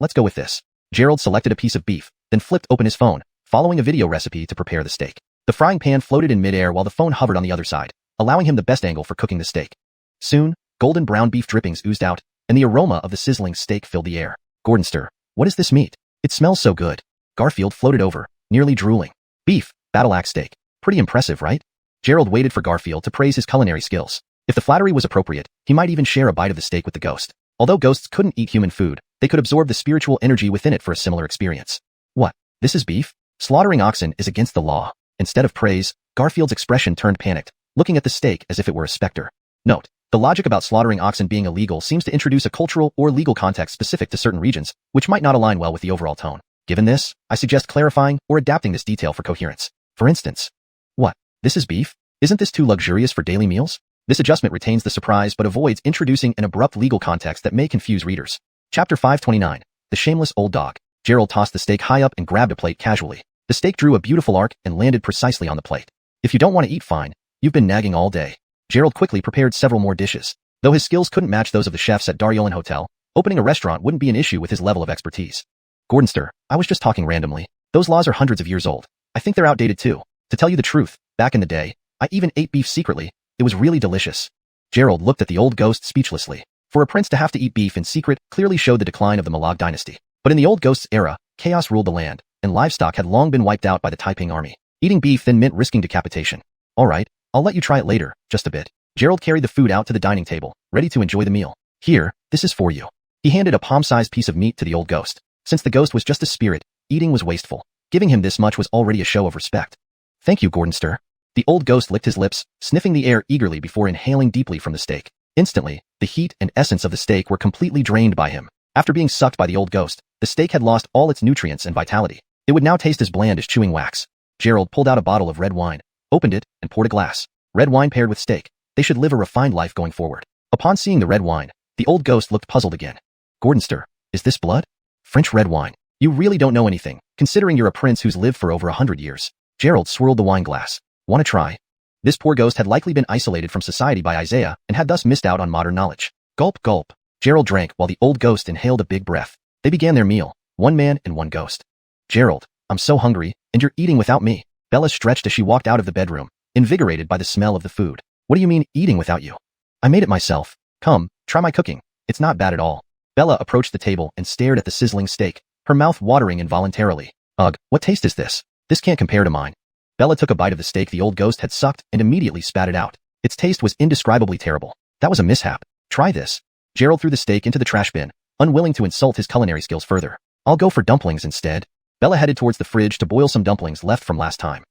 let's go with this. Gerald selected a piece of beef, then flipped open his phone, following a video recipe to prepare the steak. The frying pan floated in midair while the phone hovered on the other side, allowing him the best angle for cooking the steak. Soon, golden brown beef drippings oozed out, and the aroma of the sizzling steak filled the air. Gordonster, what is this meat? It smells so good. Garfield floated over, nearly drooling. Beef, battle axe steak. Pretty impressive, right? Gerald waited for Garfield to praise his culinary skills. If the flattery was appropriate, he might even share a bite of the steak with the ghost. Although ghosts couldn't eat human food, they could absorb the spiritual energy within it for a similar experience. What? This is beef? Slaughtering oxen is against the law. Instead of praise, Garfield's expression turned panicked, looking at the steak as if it were a specter. Note, the logic about slaughtering oxen being illegal seems to introduce a cultural or legal context specific to certain regions, which might not align well with the overall tone. Given this, I suggest clarifying or adapting this detail for coherence. For instance, what? This is beef? Isn't this too luxurious for daily meals? This adjustment retains the surprise but avoids introducing an abrupt legal context that may confuse readers. Chapter 529. The Shameless Old Dog. Gerald tossed the steak high up and grabbed a plate casually. The steak drew a beautiful arc and landed precisely on the plate. If you don't want to eat, fine. You've been nagging all day. Gerald quickly prepared several more dishes. Though his skills couldn't match those of the chefs at Daryolan Hotel, opening a restaurant wouldn't be an issue with his level of expertise. Gordonster, I was just talking randomly. Those laws are hundreds of years old. I think they're outdated too. To tell you the truth, back in the day, I even ate beef secretly. It was really delicious. Gerald looked at the old ghost speechlessly. For a prince to have to eat beef in secret clearly showed the decline of the Malag dynasty. But in the old ghost's era, chaos ruled the land, and livestock had long been wiped out by the Taiping army. Eating beef then meant risking decapitation. Alright, I'll let you try it later, just a bit. Gerald carried the food out to the dining table, ready to enjoy the meal. Here, this is for you. He handed a palm-sized piece of meat to the old ghost. Since the ghost was just a spirit, eating was wasteful. Giving him this much was already a show of respect. Thank you, Gordonster. The old ghost licked his lips, sniffing the air eagerly before inhaling deeply from the steak. Instantly, the heat and essence of the steak were completely drained by him. After being sucked by the old ghost, the steak had lost all its nutrients and vitality. It would now taste as bland as chewing wax. Gerald pulled out a bottle of red wine, opened it, and poured a glass. Red wine paired with steak. They should live a refined life going forward. Upon seeing the red wine, the old ghost looked puzzled again. Gordonster, is this blood? French red wine. You really don't know anything, considering you're a prince who's lived for over 100 years. Gerald swirled the wine glass. Want to try? This poor ghost had likely been isolated from society by Isaiah and had thus missed out on modern knowledge. Gulp, gulp. Gerald drank while the old ghost inhaled a big breath. They began their meal, one man and one ghost. Gerald, I'm so hungry, and you're eating without me. Bella stretched as she walked out of the bedroom, invigorated by the smell of the food. What do you mean, eating without you? I made it myself. Come, try my cooking. It's not bad at all. Bella approached the table and stared at the sizzling steak, her mouth watering involuntarily. Ugh, what taste is this? This can't compare to mine. Bella took a bite of the steak the old ghost had sucked and immediately spat it out. Its taste was indescribably terrible. That was a mishap. Try this. Gerald threw the steak into the trash bin, unwilling to insult his culinary skills further. I'll go for dumplings instead. Bella headed towards the fridge to boil some dumplings left from last time.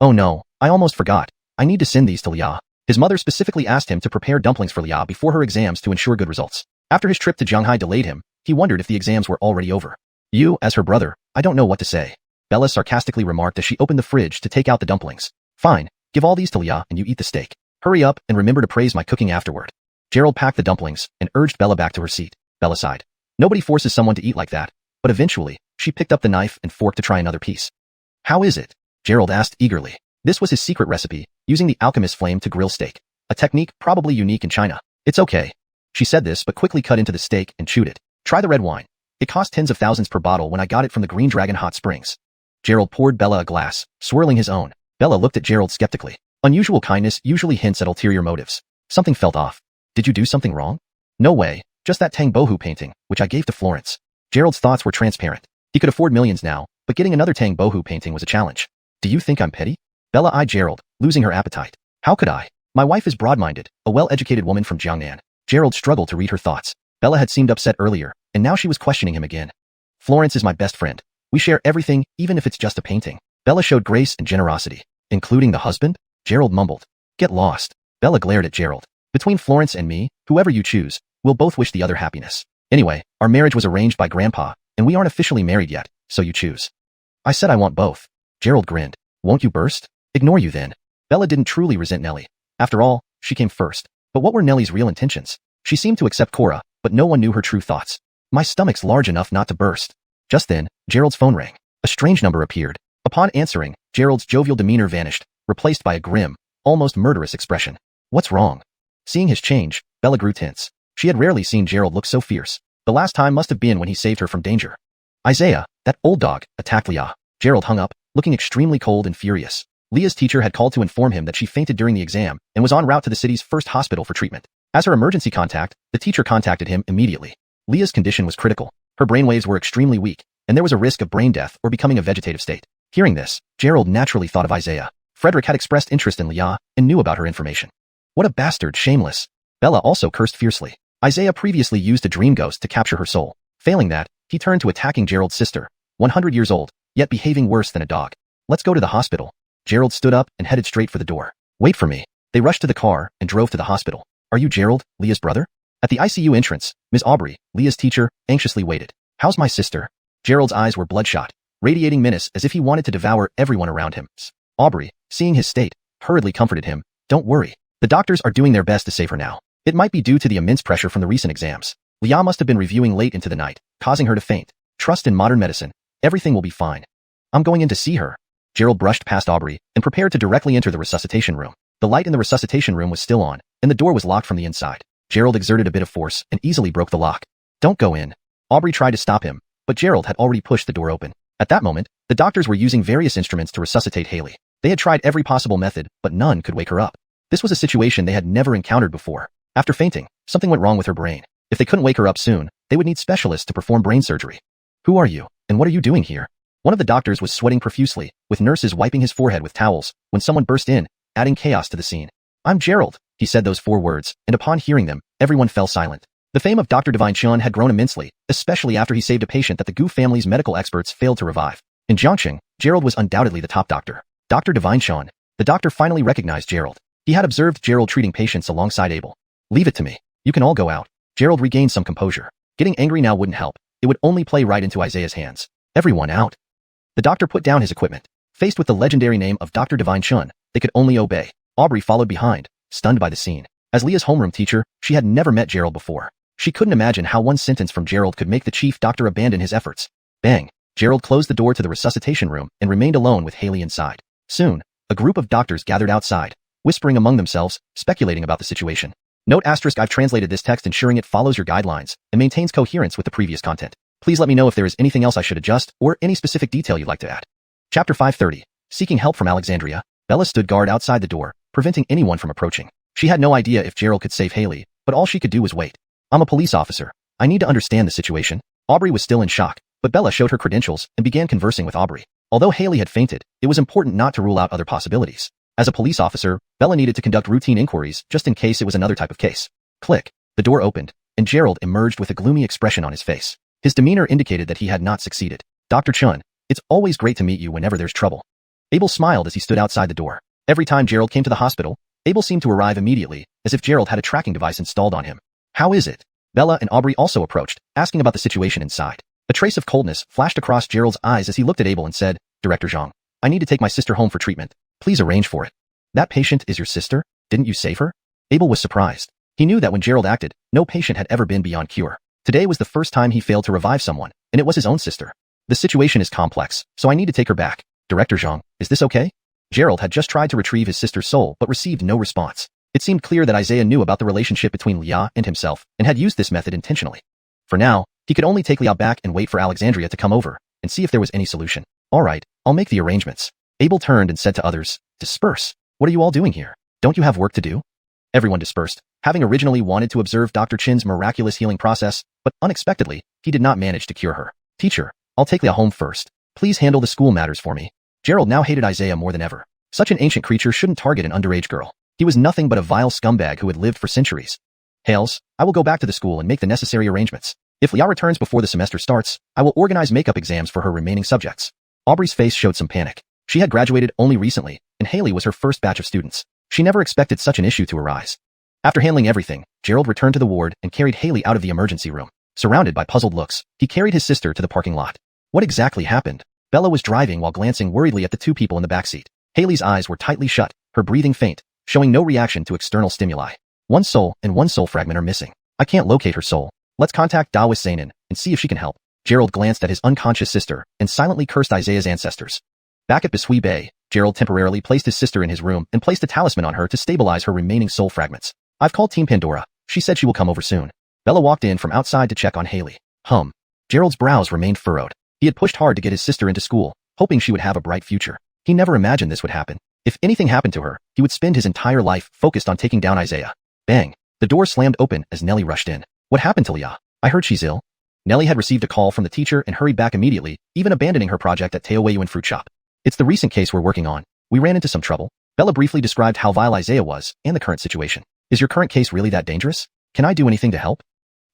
Oh no, I almost forgot. I need to send these to Lia. His mother specifically asked him to prepare dumplings for Lia before her exams to ensure good results. After his trip to Shanghai delayed him, he wondered if the exams were already over. You, as her brother, I don't know what to say. Bella sarcastically remarked as she opened the fridge to take out the dumplings. Fine, give all these to Lia and you eat the steak. Hurry up and remember to praise my cooking afterward. Gerald packed the dumplings and urged Bella back to her seat. Bella sighed. Nobody forces someone to eat like that, but eventually, she picked up the knife and fork to try another piece. How is it? Gerald asked eagerly. This was his secret recipe, using the alchemist's flame to grill steak. A technique probably unique in China. It's okay. She said this but quickly cut into the steak and chewed it. Try the red wine. It cost tens of thousands per bottle when I got it from the Green Dragon Hot Springs. Gerald poured Bella a glass, swirling his own. Bella looked at Gerald skeptically. Unusual kindness usually hints at ulterior motives. Something felt off. Did you do something wrong? No way, just that Tang Bohu painting, which I gave to Florence. Gerald's thoughts were transparent. He could afford millions now, but getting another Tang Bohu painting was a challenge. Do you think I'm petty? Bella eyed Gerald, losing her appetite. How could I? My wife is broad-minded, a well-educated woman from Jiangnan. Gerald struggled to read her thoughts. Bella had seemed upset earlier, and now she was questioning him again. Florence is my best friend. We share everything, even if it's just a painting. Bella showed grace and generosity. Including the husband? Gerald mumbled. Get lost. Bella glared at Gerald. Between Florence and me, whoever you choose, we'll both wish the other happiness. Anyway, our marriage was arranged by Grandpa, and we aren't officially married yet, so you choose. I said I want both. Gerald grinned. Won't you burst? Ignore you then. Bella didn't truly resent Nellie. After all, she came first. But what were Nellie's real intentions? She seemed to accept Cora, but no one knew her true thoughts. My stomach's large enough not to burst. Just then, Gerald's phone rang. A strange number appeared. Upon answering, Gerald's jovial demeanor vanished, replaced by a grim, almost murderous expression. What's wrong? Seeing his change, Bella grew tense. She had rarely seen Gerald look so fierce. The last time must have been when he saved her from danger. Isaiah, that old dog, attacked Leah. Gerald hung up, looking extremely cold and furious. Leah's teacher had called to inform him that she fainted during the exam and was en route to the city's first hospital for treatment. As her emergency contact, the teacher contacted him immediately. Leah's condition was critical. Her brainwaves were extremely weak, and there was a risk of brain death or becoming a vegetative state. Hearing this, Gerald naturally thought of Isaiah. Frederick had expressed interest in Leah and knew about her information. What a bastard, shameless. Bella also cursed fiercely. Isaiah previously used a dream ghost to capture her soul. Failing that, he turned to attacking Gerald's sister, 100 years old, yet behaving worse than a dog. Let's go to the hospital. Gerald stood up and headed straight for the door. Wait for me. They rushed to the car and drove to the hospital. Are you Gerald, Leah's brother? At the ICU entrance, Ms. Aubrey, Leah's teacher, anxiously waited. How's my sister? Gerald's eyes were bloodshot, radiating menace as if he wanted to devour everyone around him. Aubrey, seeing his state, hurriedly comforted him. Don't worry. The doctors are doing their best to save her now. It might be due to the immense pressure from the recent exams. Leah must have been reviewing late into the night, causing her to faint. Trust in modern medicine. Everything will be fine. I'm going in to see her. Gerald brushed past Aubrey and prepared to directly enter the resuscitation room. The light in the resuscitation room was still on, and the door was locked from the inside. Gerald exerted a bit of force and easily broke the lock. Don't go in. Aubrey tried to stop him, but Gerald had already pushed the door open. At that moment, the doctors were using various instruments to resuscitate Haley. They had tried every possible method, but none could wake her up. This was a situation they had never encountered before. After fainting, something went wrong with her brain. If they couldn't wake her up soon, they would need specialists to perform brain surgery. Who are you, and what are you doing here? One of the doctors was sweating profusely, with nurses wiping his forehead with towels, when someone burst in, adding chaos to the scene. I'm Gerald, he said those 4 words, and upon hearing them, everyone fell silent. The fame of Dr. Divine Chun had grown immensely, especially after he saved a patient that the Gu family's medical experts failed to revive. In Jiangqing, Gerald was undoubtedly the top doctor. Dr. Divine Chun. The doctor finally recognized Gerald. He had observed Gerald treating patients alongside Abel. Leave it to me. You can all go out. Gerald regained some composure. Getting angry now wouldn't help. It would only play right into Isaiah's hands. Everyone out. The doctor put down his equipment. Faced with the legendary name of Dr. Divine Chun, they could only obey. Aubrey followed behind, stunned by the scene. As Leah's homeroom teacher, she had never met Gerald before. She couldn't imagine how one sentence from Gerald could make the chief doctor abandon his efforts. Bang! Gerald closed the door to the resuscitation room and remained alone with Haley inside. Soon, a group of doctors gathered outside, whispering among themselves, speculating about the situation. Note asterisk I've translated this text ensuring it follows your guidelines and maintains coherence with the previous content. Please let me know if there is anything else I should adjust or any specific detail you'd like to add. Chapter 530. Seeking help from Alexandria, Bella stood guard outside the door, preventing anyone from approaching. She had no idea if Gerald could save Haley, but all she could do was wait. I'm a police officer. I need to understand the situation. Aubrey was still in shock, but Bella showed her credentials and began conversing with Aubrey. Although Haley had fainted, it was important not to rule out other possibilities. As a police officer, Bella needed to conduct routine inquiries just in case it was another type of case. Click. The door opened, and Gerald emerged with a gloomy expression on his face. His demeanor indicated that he had not succeeded. Dr. Chun, it's always great to meet you whenever there's trouble. Abel smiled as he stood outside the door. Every time Gerald came to the hospital, Abel seemed to arrive immediately, as if Gerald had a tracking device installed on him. How is it? Bella and Aubrey also approached, asking about the situation inside. A trace of coldness flashed across Gerald's eyes as he looked at Abel and said, Director Zhang, I need to take my sister home for treatment. Please arrange for it. That patient is your sister? Didn't you save her? Abel was surprised. He knew that when Gerald acted, no patient had ever been beyond cure. Today was the first time he failed to revive someone, and it was his own sister. The situation is complex, so I need to take her back. Director Zhang, is this okay? Gerald had just tried to retrieve his sister's soul but received no response. It seemed clear that Isaiah knew about the relationship between Lia and himself and had used this method intentionally. For now, he could only take Lia back and wait for Alexandria to come over and see if there was any solution. All right, I'll make the arrangements. Abel turned and said to others, Disperse. What are you all doing here? Don't you have work to do? Everyone dispersed, having originally wanted to observe Dr. Chin's miraculous healing process, but unexpectedly, he did not manage to cure her. Teacher, I'll take Lia home first. Please handle the school matters for me. Gerald now hated Isaiah more than ever. Such an ancient creature shouldn't target an underage girl. He was nothing but a vile scumbag who had lived for centuries. Hales, I will go back to the school and make the necessary arrangements. If Lia returns before the semester starts, I will organize makeup exams for her remaining subjects. Aubrey's face showed some panic. She had graduated only recently, and Haley was her first batch of students. She never expected such an issue to arise. After handling everything, Gerald returned to the ward and carried Haley out of the emergency room. Surrounded by puzzled looks, he carried his sister to the parking lot. What exactly happened? Bella was driving while glancing worriedly at the two people in the backseat. Haley's eyes were tightly shut, her breathing faint, showing no reaction to external stimuli. One soul and one soul fragment are missing. I can't locate her soul. Let's contact Daoist Zainin and see if she can help. Gerald glanced at his unconscious sister and silently cursed Isaiah's ancestors. Back at Bisui Bay, Gerald temporarily placed his sister in his room and placed a talisman on her to stabilize her remaining soul fragments. I've called Team Pandora. She said she will come over soon. Bella walked in from outside to check on Haley. Gerald's brows remained furrowed. He had pushed hard to get his sister into school, hoping she would have a bright future. He never imagined this would happen. If anything happened to her, he would spend his entire life focused on taking down Isaiah. Bang! The door slammed open as Nellie rushed in. What happened to Lia? I heard she's ill. Nellie had received a call from the teacher and hurried back immediately, even abandoning her project at Teowayuan Fruit Shop. It's the recent case we're working on. We ran into some trouble. Bella briefly described how vile Isaiah was and the current situation. Is your current case really that dangerous? Can I do anything to help?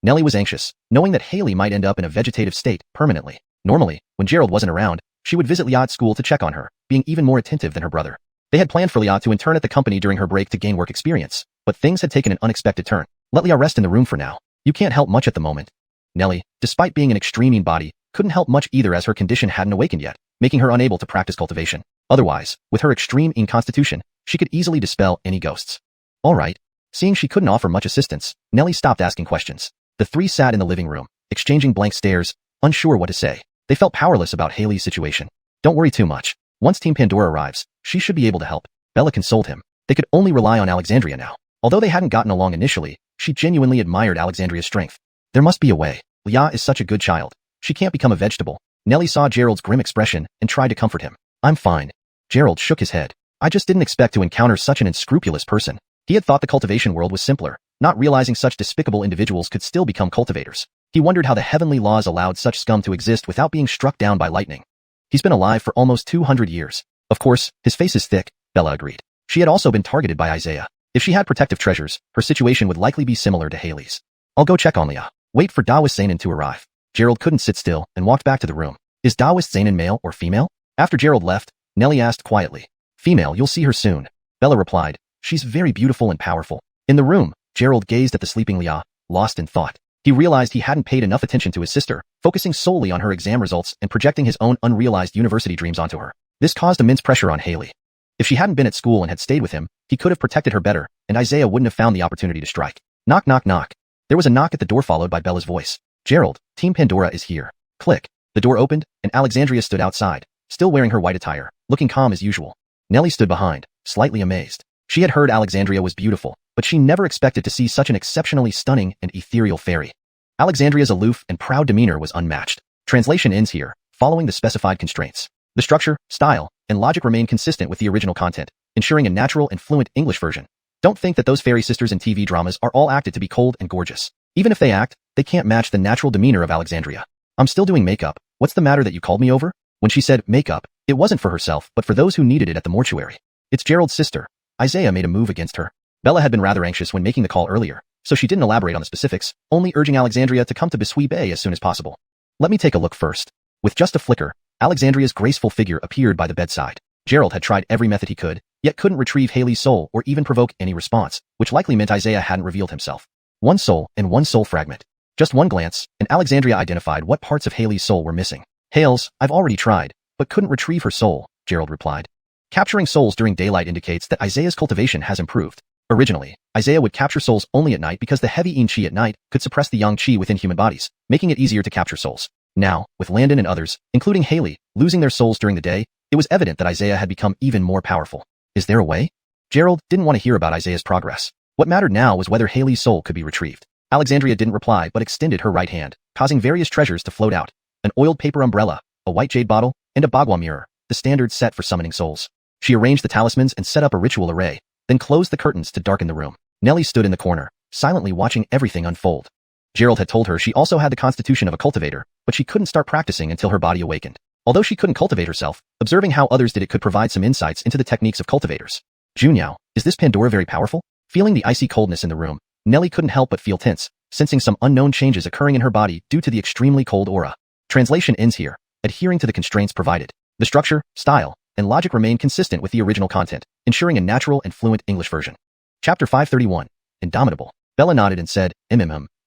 Nellie was anxious, knowing that Haley might end up in a vegetative state permanently. Normally, when Gerald wasn't around, she would visit Lia at school to check on her, being even more attentive than her brother. They had planned for Lia to intern at the company during her break to gain work experience, but things had taken an unexpected turn. Let Lia rest in the room for now. You can't help much at the moment. Nellie, despite being an extreme mean body, couldn't help much either as her condition hadn't awakened yet, making her unable to practice cultivation. Otherwise, with her extreme constitution, she could easily dispel any ghosts. All right. Seeing she couldn't offer much assistance, Nellie stopped asking questions. The three sat in the living room, exchanging blank stares, unsure what to say. They felt powerless about Haley's situation. Don't worry too much. Once Team Pandora arrives, she should be able to help. Bella consoled him. They could only rely on Alexandria now. Although they hadn't gotten along initially, she genuinely admired Alexandria's strength. There must be a way. Lia is such a good child. She can't become a vegetable. Nellie saw Gerald's grim expression and tried to comfort him. I'm fine. Gerald shook his head. I just didn't expect to encounter such an unscrupulous person. He had thought the cultivation world was simpler, not realizing such despicable individuals could still become cultivators. He wondered how the heavenly laws allowed such scum to exist without being struck down by lightning. He's been alive for almost 200 years. Of course, his face is thick, Bella agreed. She had also been targeted by Isaiah. If she had protective treasures, her situation would likely be similar to Haley's. I'll go check on Lia. Wait for Daoist Zainin to arrive. Gerald couldn't sit still and walked back to the room. Is Daoist Zainin male or female? After Gerald left, Nellie asked quietly. Female, you'll see her soon. Bella replied. She's very beautiful and powerful. In the room, Gerald gazed at the sleeping Lia, lost in thought. He realized he hadn't paid enough attention to his sister, focusing solely on her exam results and projecting his own unrealized university dreams onto her. This caused immense pressure on Haley. If she hadn't been at school and had stayed with him, he could have protected her better, and Isaiah wouldn't have found the opportunity to strike. Knock, knock, knock. There was a knock at the door followed by Bella's voice. Gerald, Team Pandora is here. Click. The door opened, and Alexandria stood outside, still wearing her white attire, looking calm as usual. Nellie stood behind, slightly amazed. She had heard Alexandria was beautiful, but she never expected to see such an exceptionally stunning and ethereal fairy. Alexandria's aloof and proud demeanor was unmatched. Translation ends here, following the specified constraints. The structure, style, and logic remain consistent with the original content, ensuring a natural and fluent English version. Don't think that those fairy sisters in TV dramas are all acted to be cold and gorgeous. Even if they act, they can't match the natural demeanor of Alexandria. I'm still doing makeup. What's the matter that you called me over? When she said makeup, it wasn't for herself but for those who needed it at the mortuary. It's Gerald's sister. Isaiah made a move against her. Bella had been rather anxious when making the call earlier, so she didn't elaborate on the specifics, only urging Alexandria to come to Bisui Bay as soon as possible. Let me take a look first. With just a flicker, Alexandria's graceful figure appeared by the bedside. Gerald had tried every method he could, yet couldn't retrieve Haley's soul or even provoke any response, which likely meant Isaiah hadn't revealed himself. One soul and one soul fragment. Just one glance, and Alexandria identified what parts of Haley's soul were missing. Hales, I've already tried, but couldn't retrieve her soul, Gerald replied. Capturing souls during daylight indicates that Isaiah's cultivation has improved. Originally, Isaiah would capture souls only at night because the heavy yin qi at night could suppress the yang qi within human bodies, making it easier to capture souls. Now, with Landon and others, including Haley, losing their souls during the day, it was evident that Isaiah had become even more powerful. Is there a way? Gerald didn't want to hear about Isaiah's progress. What mattered now was whether Haley's soul could be retrieved. Alexandria didn't reply but extended her right hand, causing various treasures to float out. An oiled paper umbrella, a white jade bottle, and a bagua mirror, the standard set for summoning souls. She arranged the talismans and set up a ritual array, then closed the curtains to darken the room. Nellie stood in the corner, silently watching everything unfold. Gerald had told her she also had the constitution of a cultivator, but she couldn't start practicing until her body awakened. Although she couldn't cultivate herself, observing how others did it could provide some insights into the techniques of cultivators. Junyao, is this Pandora very powerful? Feeling the icy coldness in the room, Nellie couldn't help but feel tense, sensing some unknown changes occurring in her body due to the extremely cold aura. Translation ends here, adhering to the constraints provided. The structure, style, and logic remain consistent with the original content, ensuring a natural and fluent English version. Chapter 531, Indomitable. Bella nodded and said,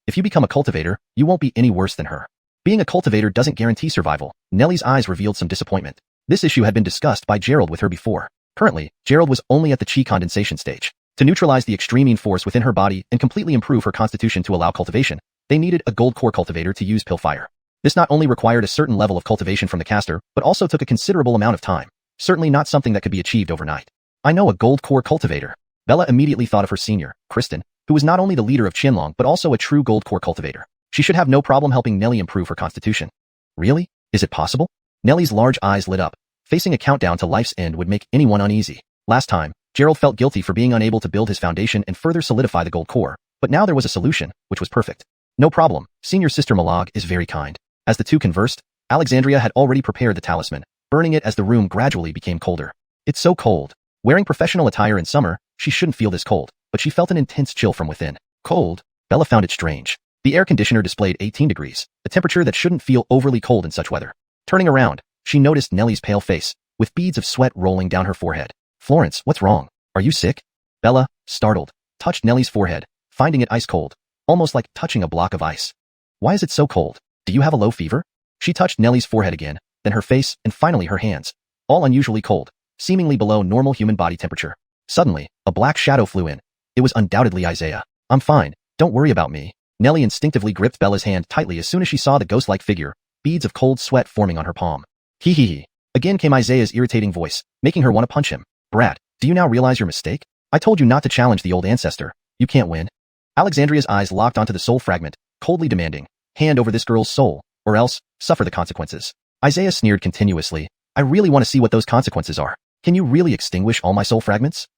if you become a cultivator, you won't be any worse than her. Being a cultivator doesn't guarantee survival. Nellie's eyes revealed some disappointment. This issue had been discussed by Gerald with her before. Currently, Gerald was only at the chi condensation stage. To neutralize the extreme yin force within her body and completely improve her constitution to allow cultivation, they needed a gold core cultivator to use Pillfire. This not only required a certain level of cultivation from the caster, but also took a considerable amount of time. Certainly not something that could be achieved overnight. I know a gold core cultivator. Bella immediately thought of her senior, Kristen, who was not only the leader of Qianlong but also a true gold core cultivator. She should have no problem helping Nellie improve her constitution. Really? Is it possible? Nellie's large eyes lit up. Facing a countdown to life's end would make anyone uneasy. Last time, Gerald felt guilty for being unable to build his foundation and further solidify the gold core, but now there was a solution, which was perfect. No problem, senior sister Malag is very kind. As the two conversed, Alexandria had already prepared the talisman, burning it as the room gradually became colder. It's so cold. Wearing professional attire in summer, she shouldn't feel this cold, but she felt an intense chill from within. Cold? Bella found it strange. The air conditioner displayed 18 degrees, a temperature that shouldn't feel overly cold in such weather. Turning around, she noticed Nellie's pale face, with beads of sweat rolling down her forehead. Florence, what's wrong? Are you sick? Bella, startled, touched Nellie's forehead, finding it ice cold, almost like touching a block of ice. Why is it so cold? Do you have a low fever? She touched Nellie's forehead again, then her face, and finally her hands, all unusually cold, seemingly below normal human body temperature. Suddenly, a black shadow flew in. It was undoubtedly Isaiah. I'm fine, don't worry about me. Nellie instinctively gripped Bella's hand tightly as soon as she saw the ghost-like figure, beads of cold sweat forming on her palm. Hee hee hee. Again came Isaiah's irritating voice, making her want to punch him. Brat, do you now realize your mistake? I told you not to challenge the old ancestor. You can't win. Alexandria's eyes locked onto the soul fragment, coldly demanding, hand over this girl's soul, or else, suffer the consequences. Isaiah sneered continuously. I really want to see what those consequences are. Can you really extinguish all my soul fragments?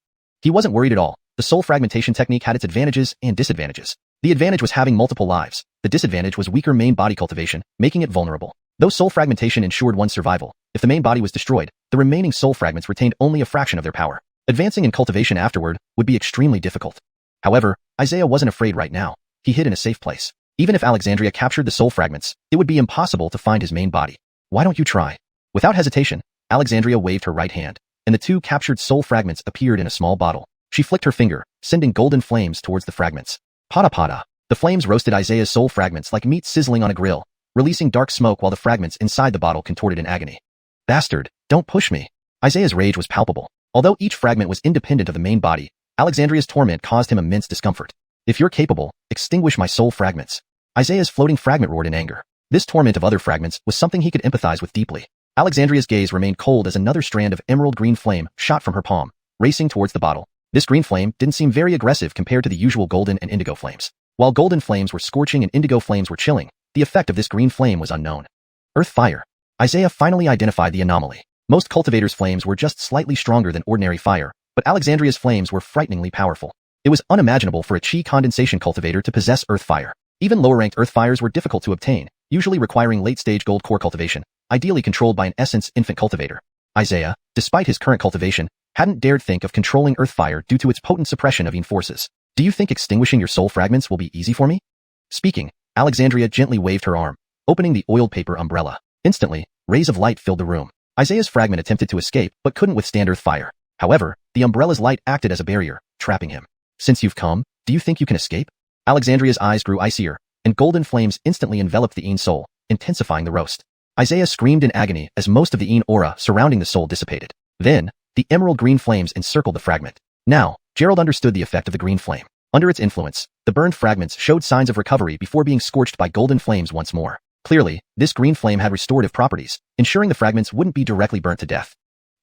He wasn't worried at all. The soul fragmentation technique had its advantages and disadvantages. The advantage was having multiple lives. The disadvantage was weaker main body cultivation, making it vulnerable. Though soul fragmentation ensured one's survival, if the main body was destroyed, the remaining soul fragments retained only a fraction of their power. Advancing in cultivation afterward would be extremely difficult. However, Isaiah wasn't afraid right now. He hid in a safe place. Even if Alexandria captured the soul fragments, it would be impossible to find his main body. Why don't you try? Without hesitation, Alexandria waved her right hand, and the two captured soul fragments appeared in a small bottle. She flicked her finger, sending golden flames towards the fragments. Pada pada. The flames roasted Isaiah's soul fragments like meat sizzling on a grill, releasing dark smoke while the fragments inside the bottle contorted in agony. Bastard, don't push me. Isaiah's rage was palpable. Although each fragment was independent of the main body, Alexandria's torment caused him immense discomfort. If you're capable, extinguish my soul fragments. Isaiah's floating fragment roared in anger. This torment of other fragments was something he could empathize with deeply. Alexandria's gaze remained cold as another strand of emerald green flame shot from her palm, racing towards the bottle. This green flame didn't seem very aggressive compared to the usual golden and indigo flames. While golden flames were scorching and indigo flames were chilling, the effect of this green flame was unknown. Earth fire. Isaiah finally identified the anomaly. Most cultivators' flames were just slightly stronger than ordinary fire, but Alexandria's flames were frighteningly powerful. It was unimaginable for a chi condensation cultivator to possess earth fire. Even lower-ranked earth fires were difficult to obtain, usually requiring late-stage gold core cultivation, ideally controlled by an essence infant cultivator. Isaiah, despite his current cultivation, hadn't dared think of controlling earth fire due to its potent suppression of yin forces. Do you think extinguishing your soul fragments will be easy for me? Speaking, Alexandria gently waved her arm, opening the oiled paper umbrella. Instantly, rays of light filled the room. Isaiah's fragment attempted to escape but couldn't withstand earth fire. However, the umbrella's light acted as a barrier, trapping him. Since you've come, do you think you can escape? Alexandria's eyes grew icier, and golden flames instantly enveloped the Yin soul, intensifying the roast. Isaiah screamed in agony as most of the Yin aura surrounding the soul dissipated. Then, the emerald green flames encircled the fragment. Now, Gerald understood the effect of the green flame. Under its influence, the burned fragments showed signs of recovery before being scorched by golden flames once more. Clearly, this green flame had restorative properties, ensuring the fragments wouldn't be directly burnt to death.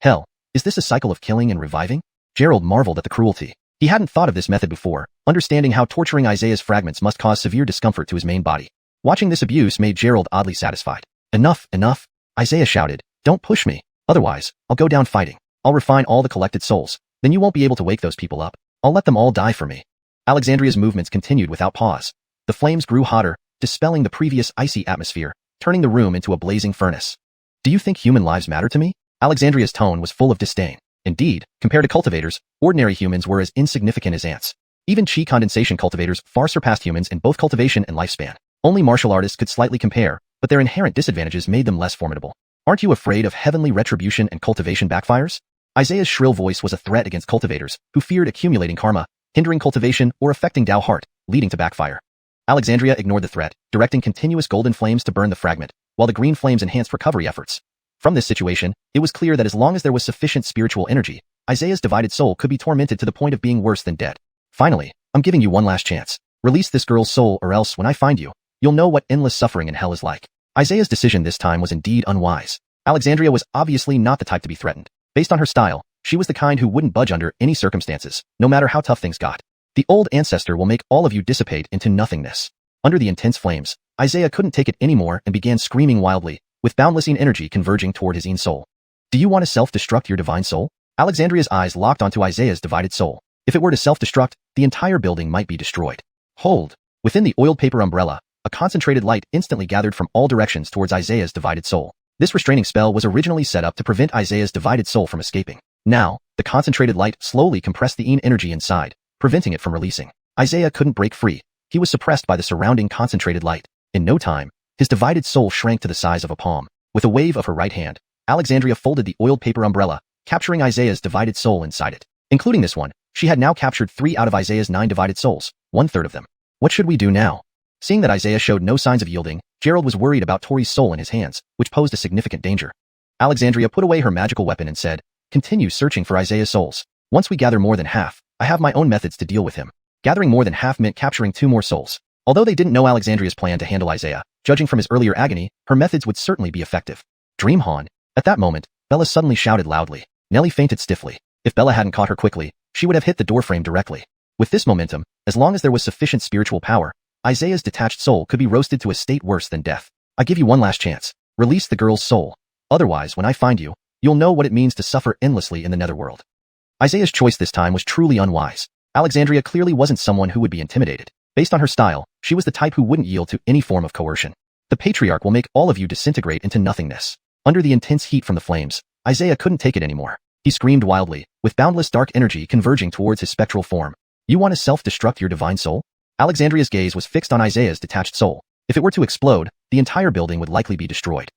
Hell, is this a cycle of killing and reviving? Gerald marveled at the cruelty. He hadn't thought of this method before, understanding how torturing Isaiah's fragments must cause severe discomfort to his main body. Watching this abuse made Gerald oddly satisfied. Enough, enough, Isaiah shouted. Don't push me. Otherwise, I'll go down fighting. I'll refine all the collected souls. Then you won't be able to wake those people up. I'll let them all die for me. Alexandria's movements continued without pause. The flames grew hotter, dispelling the previous icy atmosphere, turning the room into a blazing furnace. Do you think human lives matter to me? Alexandria's tone was full of disdain. Indeed, compared to cultivators, ordinary humans were as insignificant as ants. Even chi condensation cultivators far surpassed humans in both cultivation and lifespan. Only martial artists could slightly compare, but their inherent disadvantages made them less formidable. Aren't you afraid of heavenly retribution and cultivation backfires? Isaiah's shrill voice was a threat against cultivators, who feared accumulating karma, hindering cultivation or affecting Dao heart, leading to backfire. Alexandria ignored the threat, directing continuous golden flames to burn the fragment, while the green flames enhanced recovery efforts. From this situation, it was clear that as long as there was sufficient spiritual energy, Isaiah's divided soul could be tormented to the point of being worse than dead. Finally, I'm giving you one last chance. Release this girl's soul or else when I find you, you'll know what endless suffering in hell is like. Isaiah's decision this time was indeed unwise. Alexandria was obviously not the type to be threatened. Based on her style, she was the kind who wouldn't budge under any circumstances, no matter how tough things got. The old ancestor will make all of you dissipate into nothingness. Under the intense flames, Isaiah couldn't take it anymore and began screaming wildly, with boundless Yin energy converging toward his Yin soul. Do you want to self-destruct your divine soul? Alexandria's eyes locked onto Isaiah's divided soul. If it were to self-destruct, the entire building might be destroyed. Hold! Within the oiled paper umbrella, a concentrated light instantly gathered from all directions towards Isaiah's divided soul. This restraining spell was originally set up to prevent Isaiah's divided soul from escaping. Now, the concentrated light slowly compressed the Yin energy inside, preventing it from releasing. Isaiah couldn't break free. He was suppressed by the surrounding concentrated light. In no time, his divided soul shrank to the size of a palm. With a wave of her right hand, Alexandria folded the oiled paper umbrella, capturing Isaiah's divided soul inside it. Including this one, she had now captured 3 out of Isaiah's 9 divided souls, 1/3 of them. What should we do now? Seeing that Isaiah showed no signs of yielding, Gerald was worried about Tori's soul in his hands, which posed a significant danger. Alexandria put away her magical weapon and said, continue searching for Isaiah's souls. Once we gather more than half, I have my own methods to deal with him. Gathering more than half meant capturing 2 more souls. Although they didn't know Alexandria's plan to handle Isaiah, judging from his earlier agony, her methods would certainly be effective. Dreamhan. At that moment, Bella suddenly shouted loudly. Nellie fainted stiffly. If Bella hadn't caught her quickly, she would have hit the doorframe directly. With this momentum, as long as there was sufficient spiritual power, Isaiah's detached soul could be roasted to a state worse than death. I give you one last chance. Release the girl's soul. Otherwise, when I find you, you'll know what it means to suffer endlessly in the netherworld. Isaiah's choice this time was truly unwise. Alexandria clearly wasn't someone who would be intimidated. Based on her style, she was the type who wouldn't yield to any form of coercion. The patriarch will make all of you disintegrate into nothingness. Under the intense heat from the flames, Isaiah couldn't take it anymore. He screamed wildly, with boundless dark energy converging towards his spectral form. You want to self-destruct your divine soul? Alexandria's gaze was fixed on Isaiah's detached soul. If it were to explode, the entire building would likely be destroyed.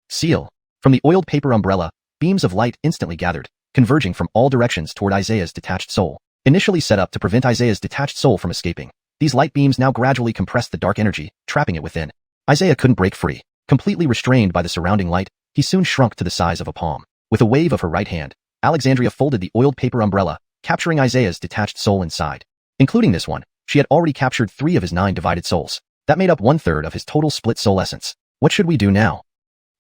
Seal. From the oiled paper umbrella, beams of light instantly gathered, converging from all directions toward Isaiah's detached soul. Initially set up to prevent Isaiah's detached soul from escaping, these light beams now gradually compressed the dark energy, trapping it within. Isaiah couldn't break free. Completely restrained by the surrounding light, he soon shrunk to the size of a palm. With a wave of her right hand, Alexandria folded the oiled paper umbrella, capturing Isaiah's detached soul inside. Including this one, she had already captured 3 of his 9 divided souls. That made up 1/3 of his total split soul essence. What should we do now?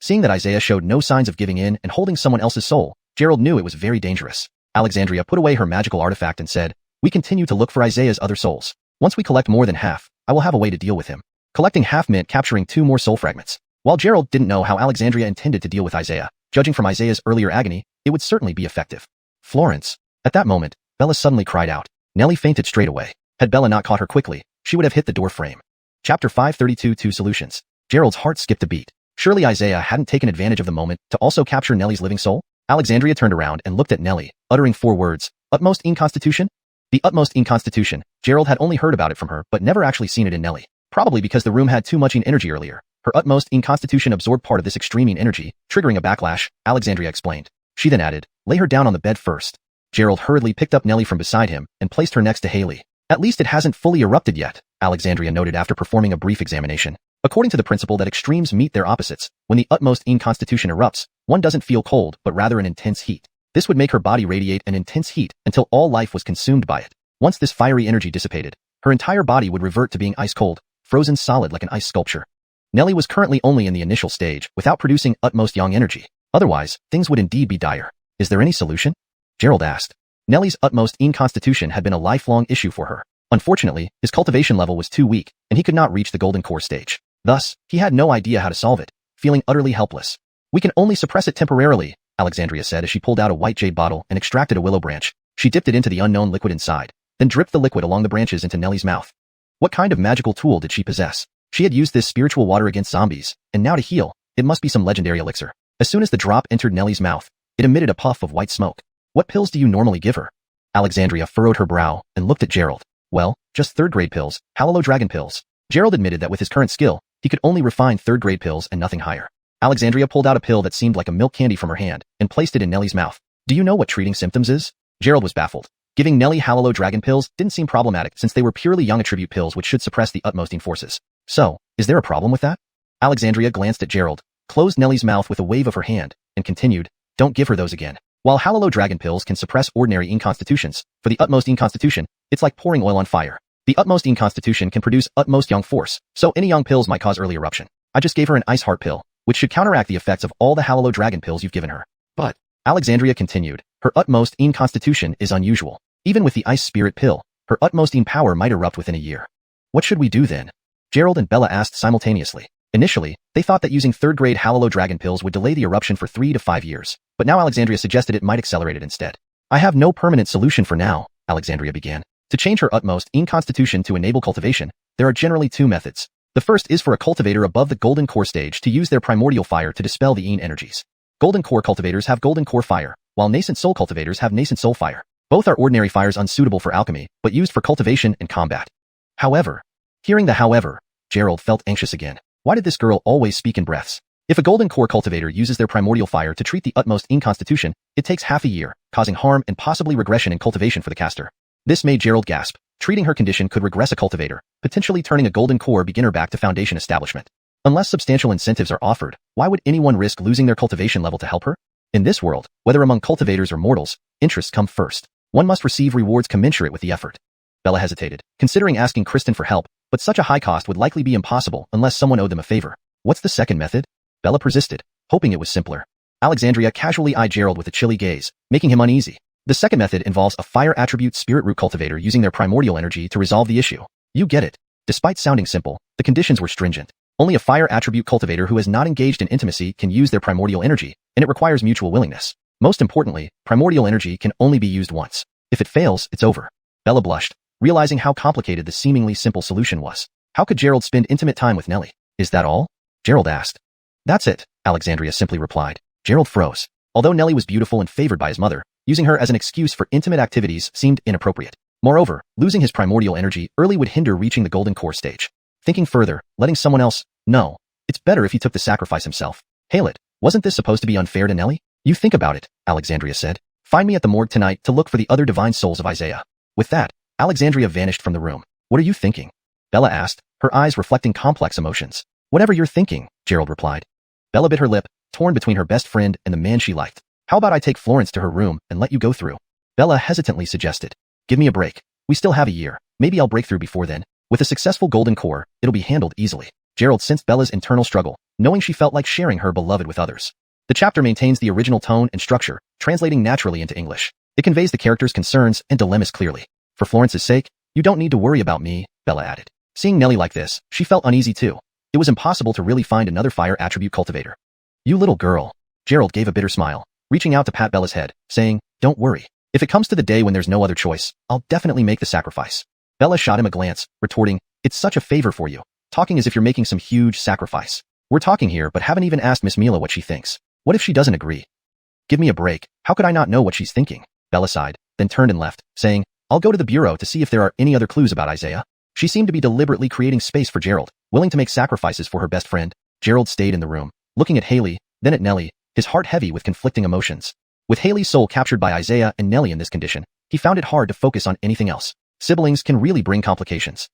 Seeing that Isaiah showed no signs of giving in and holding someone else's soul, Gerald knew it was very dangerous. Alexandria put away her magical artifact and said, we continue to look for Isaiah's other souls. Once we collect more than half, I will have a way to deal with him. Collecting half meant capturing 2 more soul fragments. While Gerald didn't know how Alexandria intended to deal with Isaiah, judging from Isaiah's earlier agony, it would certainly be effective. Florence. At that moment, Bella suddenly cried out. Nellie fainted straight away. Had Bella not caught her quickly, she would have hit the door frame. Chapter 532 2 Solutions. Gerald's heart skipped a beat. Surely Isaiah hadn't taken advantage of the moment to also capture Nellie's living soul? Alexandria turned around and looked at Nellie, uttering 4 words. Utmost inconstitution? The utmost inconstitution. Gerald had only heard about it from her but never actually seen it in Nellie. Probably because the room had too much energy earlier. Her utmost inconstitution absorbed part of this extreme energy, triggering a backlash, Alexandria explained. She then added, lay her down on the bed first. Gerald hurriedly picked up Nellie from beside him and placed her next to Haley. At least it hasn't fully erupted yet, Alexandria noted after performing a brief examination. According to the principle that extremes meet their opposites, when the utmost in constitution erupts, one doesn't feel cold but rather an intense heat. This would make her body radiate an intense heat until all life was consumed by it. Once this fiery energy dissipated, her entire body would revert to being ice cold, frozen solid like an ice sculpture. Nellie was currently only in the initial stage, without producing utmost yang energy. Otherwise, things would indeed be dire. Is there any solution? Gerald asked. Nellie's utmost in constitution had been a lifelong issue for her. Unfortunately, his cultivation level was too weak, and he could not reach the golden core stage. Thus, he had no idea how to solve it, feeling utterly helpless. We can only suppress it temporarily, Alexandria said as she pulled out a white jade bottle and extracted a willow branch. She dipped it into the unknown liquid inside, then dripped the liquid along the branches into Nellie's mouth. What kind of magical tool did she possess? She had used this spiritual water against zombies, and now to heal, it must be some legendary elixir. As soon as the drop entered Nellie's mouth, it emitted a puff of white smoke. What pills do you normally give her? Alexandria furrowed her brow and looked at Gerald. Well, just third-grade pills, Hallow Dragon pills. Gerald admitted that with his current skill, he could only refine third-grade pills and nothing higher. Alexandria pulled out a pill that seemed like a milk candy from her hand and placed it in Nellie's mouth. Do you know what treating symptoms is? Gerald was baffled. Giving Nellie Hallow Dragon pills didn't seem problematic since they were purely young attribute pills which should suppress the utmost in forces. So, is there a problem with that? Alexandria glanced at Gerald, closed Nellie's mouth with a wave of her hand, and continued, don't give her those again. While Hallow Dragon pills can suppress ordinary inconstitutions, for the utmost inconstitution, it's like pouring oil on fire. The utmost inconstitution can produce utmost young force, so any young pills might cause early eruption. I just gave her an ice heart pill, which should counteract the effects of all the Hallow Dragon pills you've given her. But, Alexandria continued, her utmost in constitution is unusual. Even with the ice spirit pill, her utmost in power might erupt within a year. What should we do then? Gerald and Bella asked simultaneously. Initially, they thought that using third-grade Hallow Dragon pills would delay the eruption for 3 to 5 years, but now Alexandria suggested it might accelerate it instead. I have no permanent solution for now, Alexandria began. To change her utmost in constitution to enable cultivation, there are generally 2 methods. The first is for a cultivator above the golden core stage to use their primordial fire to dispel the Yin energies. Golden core cultivators have golden core fire, while nascent soul cultivators have nascent soul fire. Both are ordinary fires unsuitable for alchemy, but used for cultivation and combat. However, hearing the however, Gerald felt anxious again. Why did this girl always speak in breaths? If a golden core cultivator uses their primordial fire to treat the utmost in constitution, it takes half a year, causing harm and possibly regression in cultivation for the caster. This made Gerald gasp. Treating her condition could regress a cultivator, potentially turning a golden core beginner back to foundation establishment. Unless substantial incentives are offered, why would anyone risk losing their cultivation level to help her? In this world, whether among cultivators or mortals, interests come first. One must receive rewards commensurate with the effort. Bella hesitated, considering asking Kristen for help, but such a high cost would likely be impossible unless someone owed them a favor. What's the second method? Bella persisted, hoping it was simpler. Alexandria casually eyed Gerald with a chilly gaze, making him uneasy. The second method involves a fire attribute spirit root cultivator using their primordial energy to resolve the issue. You get it. Despite sounding simple, the conditions were stringent. Only a fire attribute cultivator who has not engaged in intimacy can use their primordial energy, and it requires mutual willingness. Most importantly, primordial energy can only be used once. If it fails, it's over. Bella blushed, realizing how complicated the seemingly simple solution was. How could Gerald spend intimate time with Nellie? Is that all? Gerald asked. That's it, Alexandria simply replied. Gerald froze. Although Nellie was beautiful and favored by his mother, using her as an excuse for intimate activities seemed inappropriate. Moreover, losing his primordial energy early would hinder reaching the golden core stage. Thinking further, letting someone else, no. It's better if he took the sacrifice himself. Hail it. Wasn't this supposed to be unfair to Nellie? You think about it, Alexandria said. Find me at the morgue tonight to look for the other divine souls of Isaiah. With that, Alexandria vanished from the room. What are you thinking? Bella asked, her eyes reflecting complex emotions. Whatever you're thinking, Gerald replied. Bella bit her lip, torn between her best friend and the man she liked. How about I take Florence to her room and let you go through? Bella hesitantly suggested. Give me a break. We still have a year. Maybe I'll break through before then. With a successful golden core, it'll be handled easily. Gerald sensed Bella's internal struggle, knowing she felt like sharing her beloved with others. The chapter maintains the original tone and structure, translating naturally into English. It conveys the characters' concerns and dilemmas clearly. For Florence's sake, you don't need to worry about me, Bella added. Seeing Nellie like this, she felt uneasy too. It was impossible to really find another fire attribute cultivator. You little girl. Gerald gave a bitter smile, reaching out to pat Bella's head, saying, don't worry. If it comes to the day when there's no other choice, I'll definitely make the sacrifice. Bella shot him a glance, retorting, it's such a favor for you. Talking as if you're making some huge sacrifice. We're talking here but haven't even asked Miss Mila what she thinks. What if she doesn't agree? Give me a break. How could I not know what she's thinking? Bella sighed, then turned and left, saying, I'll go to the bureau to see if there are any other clues about Isaiah. She seemed to be deliberately creating space for Gerald, willing to make sacrifices for her best friend. Gerald stayed in the room, looking at Haley, then at Nellie, his heart heavy with conflicting emotions. With Haley's soul captured by Isaiah and Nellie in this condition, he found it hard to focus on anything else. Siblings can really bring complications.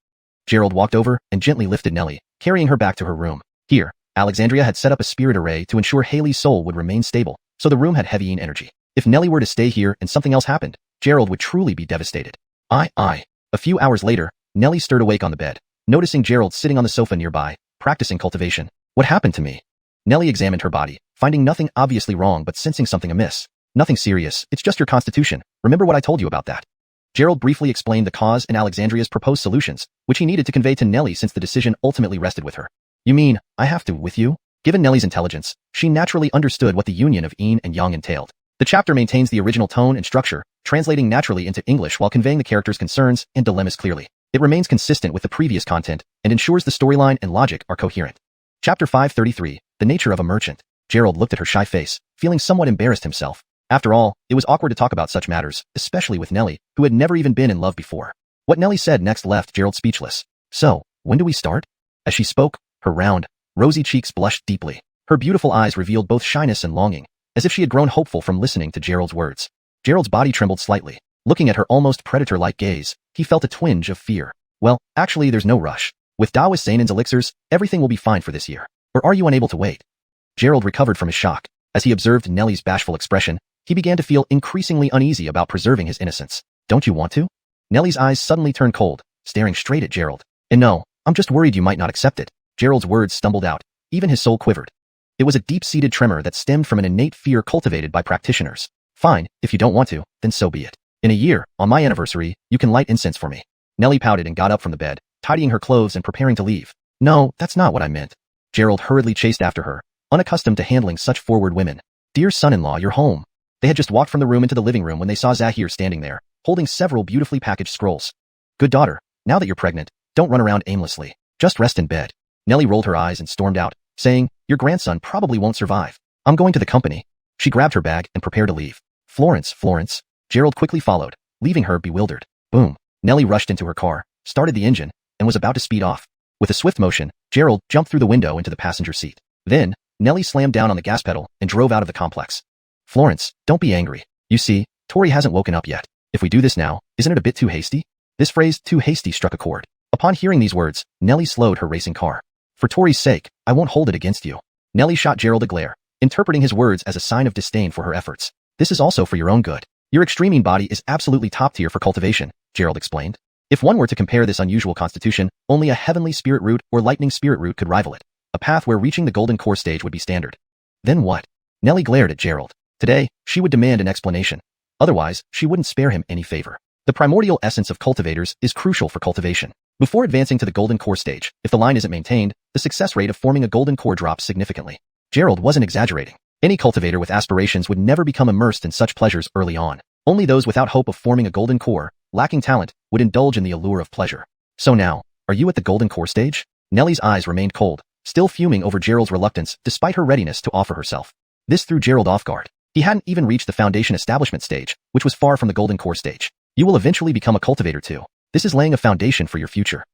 Gerald walked over and gently lifted Nellie, carrying her back to her room. Here, Alexandria had set up a spirit array to ensure Haley's soul would remain stable, so the room had heavy energy. If Nellie were to stay here and something else happened, Gerald would truly be devastated. A few hours later, Nellie stirred awake on the bed, noticing Gerald sitting on the sofa nearby, practicing cultivation. What happened to me? Nellie examined her body, finding nothing obviously wrong but sensing something amiss. Nothing serious, it's just your constitution. Remember what I told you about that? Gerald briefly explained the cause and Alexandria's proposed solutions, which he needed to convey to Nellie since the decision ultimately rested with her. You mean, I have to with you? Given Nellie's intelligence, she naturally understood what the union of yin and yang entailed. The chapter maintains the original tone and structure, translating naturally into English while conveying the characters' concerns and dilemmas clearly. It remains consistent with the previous content and ensures the storyline and logic are coherent. Chapter 533, The Nature of a Merchant. Gerald looked at her shy face, feeling somewhat embarrassed himself. After all, it was awkward to talk about such matters, especially with Nellie, who had never even been in love before. What Nellie said next left Gerald speechless. So, when do we start? As she spoke, her round, rosy cheeks blushed deeply. Her beautiful eyes revealed both shyness and longing, as if she had grown hopeful from listening to Gerald's words. Gerald's body trembled slightly. Looking at her almost predator-like gaze, he felt a twinge of fear. Well, actually there's no rush. With Taoist Zainan's elixirs, everything will be fine for this year. Or are you unable to wait? Gerald recovered from his shock. As he observed Nellie's bashful expression, he began to feel increasingly uneasy about preserving his innocence. Don't you want to? Nellie's eyes suddenly turned cold, staring straight at Gerald. And no, I'm just worried you might not accept it. Gerald's words stumbled out. Even his soul quivered. It was a deep-seated tremor that stemmed from an innate fear cultivated by practitioners. Fine, if you don't want to, then so be it. In a year, on my anniversary, you can light incense for me. Nellie pouted and got up from the bed, tidying her clothes and preparing to leave. No, that's not what I meant. Gerald hurriedly chased after her, unaccustomed to handling such forward women. Dear son-in-law, you're home. They had just walked from the room into the living room when they saw Zahir standing there, holding several beautifully packaged scrolls. Good daughter, now that you're pregnant, don't run around aimlessly. Just rest in bed. Nellie rolled her eyes and stormed out, saying, your grandson probably won't survive. I'm going to the company. She grabbed her bag and prepared to leave. Florence. Gerald quickly followed, leaving her bewildered. Boom. Nellie rushed into her car, started the engine, and was about to speed off. With a swift motion, Gerald jumped through the window into the passenger seat. Then, Nellie slammed down on the gas pedal and drove out of the complex. Florence, don't be angry. You see, Tori hasn't woken up yet. If we do this now, isn't it a bit too hasty? This phrase, too hasty, struck a chord. Upon hearing these words, Nellie slowed her racing car. For Tori's sake, I won't hold it against you. Nellie shot Gerald a glare, interpreting his words as a sign of disdain for her efforts. This is also for your own good. Your extremine body is absolutely top tier for cultivation, Gerald explained. If one were to compare this unusual constitution, only a heavenly spirit root or lightning spirit root could rival it. A path where reaching the golden core stage would be standard. Then what? Nellie glared at Gerald. Today, she would demand an explanation. Otherwise, she wouldn't spare him any favor. The primordial essence of cultivators is crucial for cultivation. Before advancing to the golden core stage, if the line isn't maintained, the success rate of forming a golden core drops significantly. Gerald wasn't exaggerating. Any cultivator with aspirations would never become immersed in such pleasures early on. Only those without hope of forming a golden core, lacking talent, would indulge in the allure of pleasure. So now, are you at the golden core stage? Nellie's eyes remained cold, still fuming over Gerald's reluctance despite her readiness to offer herself. This threw Gerald off guard. He hadn't even reached the foundation establishment stage, which was far from the golden core stage. You will eventually become a cultivator too. This is laying a foundation for your future.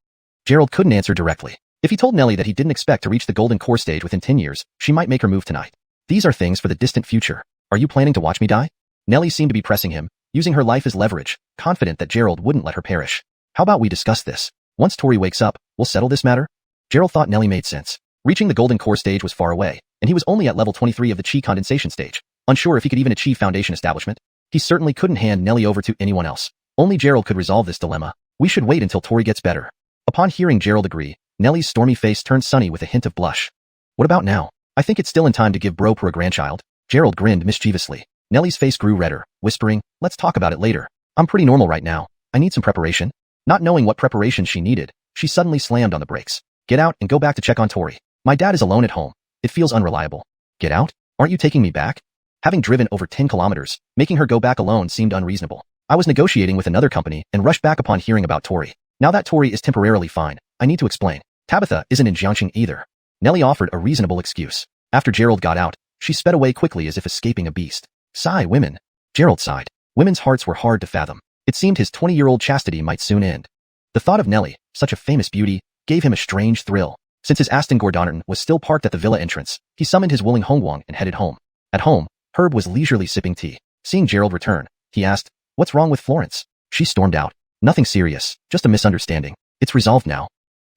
Gerald couldn't answer directly. If he told Nellie that he didn't expect to reach the golden core stage within 10 years, she might make her move tonight. These are things for the distant future. Are you planning to watch me die? Nellie seemed to be pressing him, using her life as leverage, confident that Gerald wouldn't let her perish. How about we discuss this? Once Tori wakes up, we'll settle this matter? Gerald thought Nellie made sense. Reaching the golden core stage was far away, and he was only at level 23 of the chi condensation stage. Unsure if he could even achieve foundation establishment, he certainly couldn't hand Nellie over to anyone else. Only Gerald could resolve this dilemma. We should wait until Tori gets better. Upon hearing Gerald agree, Nellie's stormy face turned sunny with a hint of blush. What about now? I think it's still in time to give Bro a grandchild. Gerald grinned mischievously. Nellie's face grew redder, whispering, let's talk about it later. I'm pretty normal right now. I need some preparation. Not knowing what preparation she needed, she suddenly slammed on the brakes. Get out and go back to check on Tori. My dad is alone at home. It feels unreliable. Get out? Aren't you taking me back? Having driven over 10 kilometers, making her go back alone seemed unreasonable. I was negotiating with another company and rushed back upon hearing about Tori. Now that Tori is temporarily fine, I need to explain. Tabitha isn't in Jiangxing either. Nellie offered a reasonable excuse. After Gerald got out, she sped away quickly as if escaping a beast. Sigh, women. Gerald sighed. Women's hearts were hard to fathom. It seemed his 20-year-old chastity might soon end. The thought of Nellie, such a famous beauty, gave him a strange thrill. Since his Aston Gordonnerton was still parked at the villa entrance, he summoned his Wuling Hongguang and headed home. At home, Herb was leisurely sipping tea. Seeing Gerald return, he asked, "What's wrong with Florence?" She stormed out. "Nothing serious, just a misunderstanding. It's resolved now."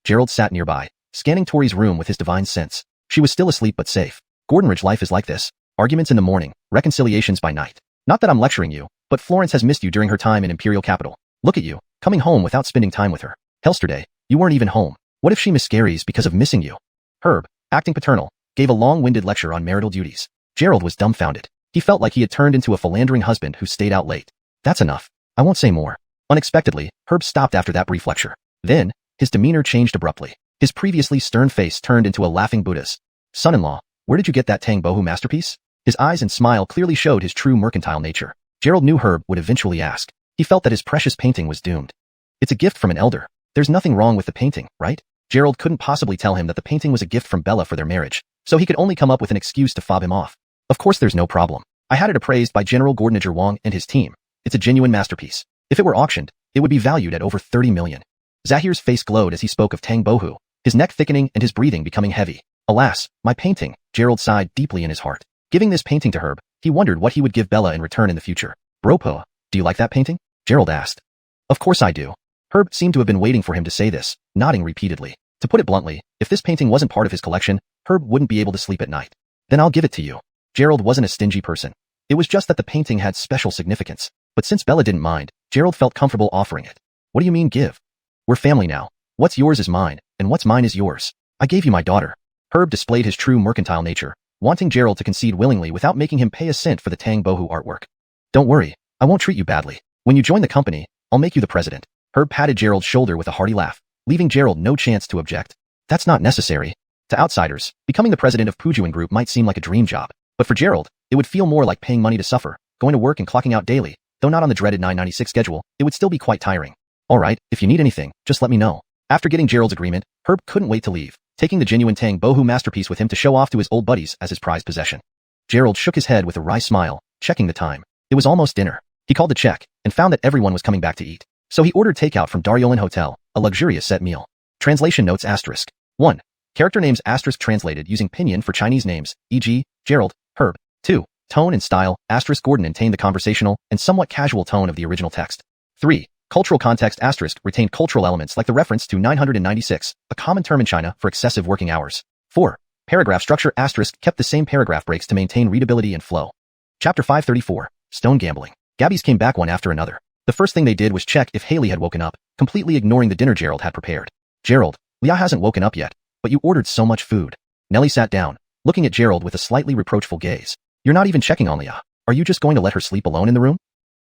Gerald sat nearby, scanning Tori's room with his divine sense. She was still asleep but safe. Gordonridge life is like this. Arguments in the morning, reconciliations by night. Not that I'm lecturing you, but Florence has missed you during her time in Imperial Capital. Look at you, coming home without spending time with her. Yesterday, you weren't even home. What if she miscarries because of missing you? Herb, acting paternal, gave a long-winded lecture on marital duties. Gerald was dumbfounded. He felt like he had turned into a philandering husband who stayed out late. That's enough. I won't say more. Unexpectedly, Herb stopped after that brief lecture. Then, his demeanor changed abruptly. His previously stern face turned into a laughing Buddha's. Son-in-law, where did you get that Tang Bohu masterpiece? His eyes and smile clearly showed his true mercantile nature. Gerald knew Herb would eventually ask. He felt that his precious painting was doomed. It's a gift from an elder. There's nothing wrong with the painting, right? Gerald couldn't possibly tell him that the painting was a gift from Bella for their marriage, so he could only come up with an excuse to fob him off. Of course there's no problem. I had it appraised by General Gordonridge Wang and his team. It's a genuine masterpiece. If it were auctioned, it would be valued at over 30 million. Zahir's face glowed as he spoke of Tang Bohu, his neck thickening and his breathing becoming heavy. Alas, my painting, Gerald sighed deeply in his heart. Giving this painting to Herb, he wondered what he would give Bella in return in the future. Bropo, do you like that painting? Gerald asked. Of course I do. Herb seemed to have been waiting for him to say this, nodding repeatedly. To put it bluntly, if this painting wasn't part of his collection, Herb wouldn't be able to sleep at night. Then I'll give it to you. Gerald wasn't a stingy person. It was just that the painting had special significance. But since Bella didn't mind, Gerald felt comfortable offering it. What do you mean give? We're family now. What's yours is mine, and what's mine is yours. I gave you my daughter. Herb displayed his true mercantile nature, wanting Gerald to concede willingly without making him pay a cent for the Tang Bohu artwork. Don't worry, I won't treat you badly. When you join the company, I'll make you the president. Herb patted Gerald's shoulder with a hearty laugh, leaving Gerald no chance to object. That's not necessary. To outsiders, becoming the president of Pujuan Group might seem like a dream job. But for Gerald, it would feel more like paying money to suffer, going to work and clocking out daily, though not on the dreaded 996 schedule, it would still be quite tiring. Alright, if you need anything, just let me know. After getting Gerald's agreement, Herb couldn't wait to leave, taking the genuine Tang Bohu masterpiece with him to show off to his old buddies as his prized possession. Gerald shook his head with a wry smile, checking the time. It was almost dinner. He called the check, and found that everyone was coming back to eat. So he ordered takeout from Daryolan Hotel, a luxurious set meal. Translation notes asterisk. 1. Character names asterisk translated using pinyin for Chinese names, e.g., Gerald, Herb. 2. Tone and style, asterisk Gordon maintained the conversational and somewhat casual tone of the original text. 3. Cultural context asterisk retained cultural elements like the reference to 996, a common term in China for excessive working hours. 4. Paragraph structure asterisk kept the same paragraph breaks to maintain readability and flow. Chapter 534, Stone Gambling. Gabbies came back one after another. The first thing they did was check if Haley had woken up, completely ignoring the dinner Gerald had prepared. Gerald, Leah hasn't woken up yet, but you ordered so much food. Nellie sat down, looking at Gerald with a slightly reproachful gaze. You're not even checking on Leah. Are you just going to let her sleep alone in the room?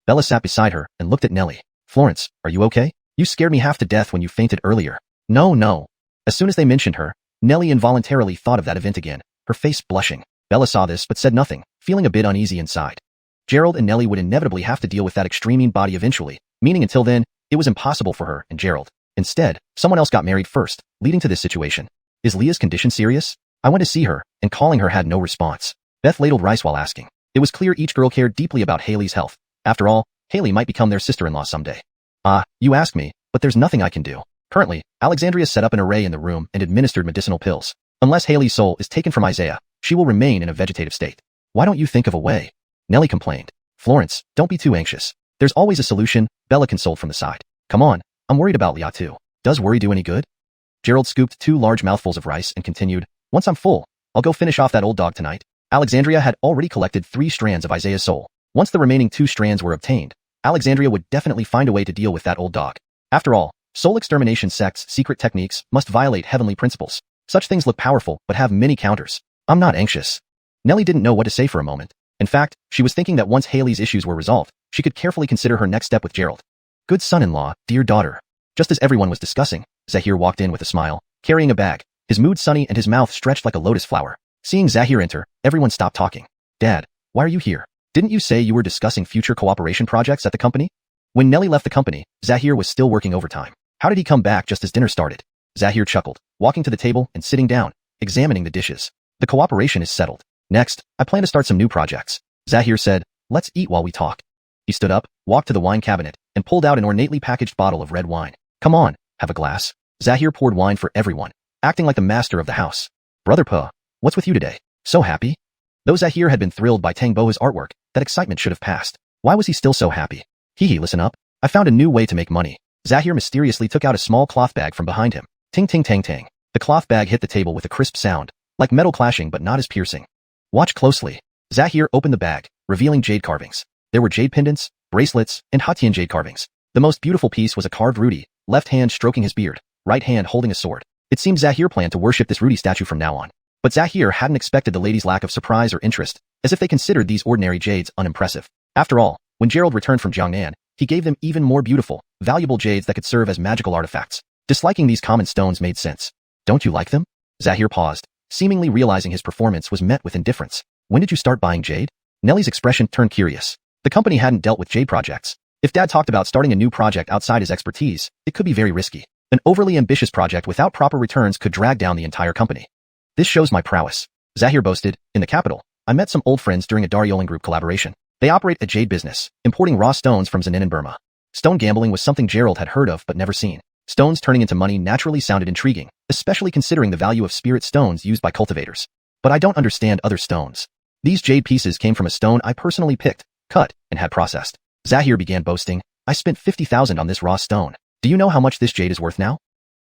Bella sat beside her and looked at Nellie. Florence, are you okay? You scared me half to death when you fainted earlier. No. As soon as they mentioned her, Nellie involuntarily thought of that event again, her face blushing. Bella saw this but said nothing, feeling a bit uneasy inside. Gerald and Nellie would inevitably have to deal with that extreme body eventually, meaning until then, it was impossible for her and Gerald. Instead, someone else got married first, leading to this situation. Is Leah's condition serious? I went to see her, and calling her had no response. Beth ladled rice while asking. It was clear each girl cared deeply about Haley's health. After all, Haley might become their sister-in-law someday. You ask me, but there's nothing I can do. Currently, Alexandria set up an array in the room and administered medicinal pills. Unless Haley's soul is taken from Isaiah, she will remain in a vegetative state. Why don't you think of a way? Nellie complained. Florence, don't be too anxious. There's always a solution, Bella consoled from the side. Come on, I'm worried about Leah too. Does worry do any good? Gerald scooped 2 large mouthfuls of rice and continued, once I'm full, I'll go finish off that old dog tonight. Alexandria had already collected 3 strands of Isaiah's soul. Once the remaining 2 strands were obtained, Alexandria would definitely find a way to deal with that old dog. After all, soul extermination sects' secret techniques must violate heavenly principles. Such things look powerful but have many counters. I'm not anxious. Nellie didn't know what to say for a moment. In fact, she was thinking that once Haley's issues were resolved, she could carefully consider her next step with Gerald. Good son-in-law, dear daughter. Just as everyone was discussing, Zahir walked in with a smile, carrying a bag, his mood sunny and his mouth stretched like a lotus flower. Seeing Zahir enter, everyone stopped talking. Dad, why are you here? Didn't you say you were discussing future cooperation projects at the company? When Nellie left the company, Zahir was still working overtime. How did he come back just as dinner started? Zahir chuckled, walking to the table and sitting down, examining the dishes. The cooperation is settled. Next, I plan to start some new projects. Zahir said, let's eat while we talk. He stood up, walked to the wine cabinet, and pulled out an ornately packaged bottle of red wine. Come on, have a glass. Zahir poured wine for everyone, acting like the master of the house. Brother Pa, what's with you today? So happy? Though Zahir had been thrilled by Tang Boa's artwork, that excitement should have passed. Why was he still so happy? Hee, listen up. I found a new way to make money. Zahir mysteriously took out a small cloth bag from behind him. Ting ting tang tang. The cloth bag hit the table with a crisp sound, like metal clashing but not as piercing. Watch closely. Zahir opened the bag, revealing jade carvings. There were jade pendants, bracelets, and Hatian jade carvings. The most beautiful piece was a carved Rudy, left hand stroking his beard, right hand holding a sword. It seemed Zahir planned to worship this Rudy statue from now on. But Zahir hadn't expected the lady's lack of surprise or interest, as if they considered these ordinary jades unimpressive. After all, when Gerald returned from Jiangnan, he gave them even more beautiful, valuable jades that could serve as magical artifacts. Disliking these common stones made sense. Don't you like them? Zahir paused, seemingly realizing his performance was met with indifference. When did you start buying jade? Nellie's expression turned curious. The company hadn't dealt with jade projects. If Dad talked about starting a new project outside his expertise, it could be very risky. An overly ambitious project without proper returns could drag down the entire company. This shows my prowess. Zahir boasted. In the capital, I met some old friends during a Daryoling group collaboration. They operate a jade business, importing raw stones from Zanin and Burma. Stone gambling was something Gerald had heard of but never seen. Stones turning into money naturally sounded intriguing, especially considering the value of spirit stones used by cultivators. But I don't understand other stones. These jade pieces came from a stone I personally picked, cut, and had processed. Zahir began boasting. I spent 50,000 on this raw stone. Do you know how much this jade is worth now?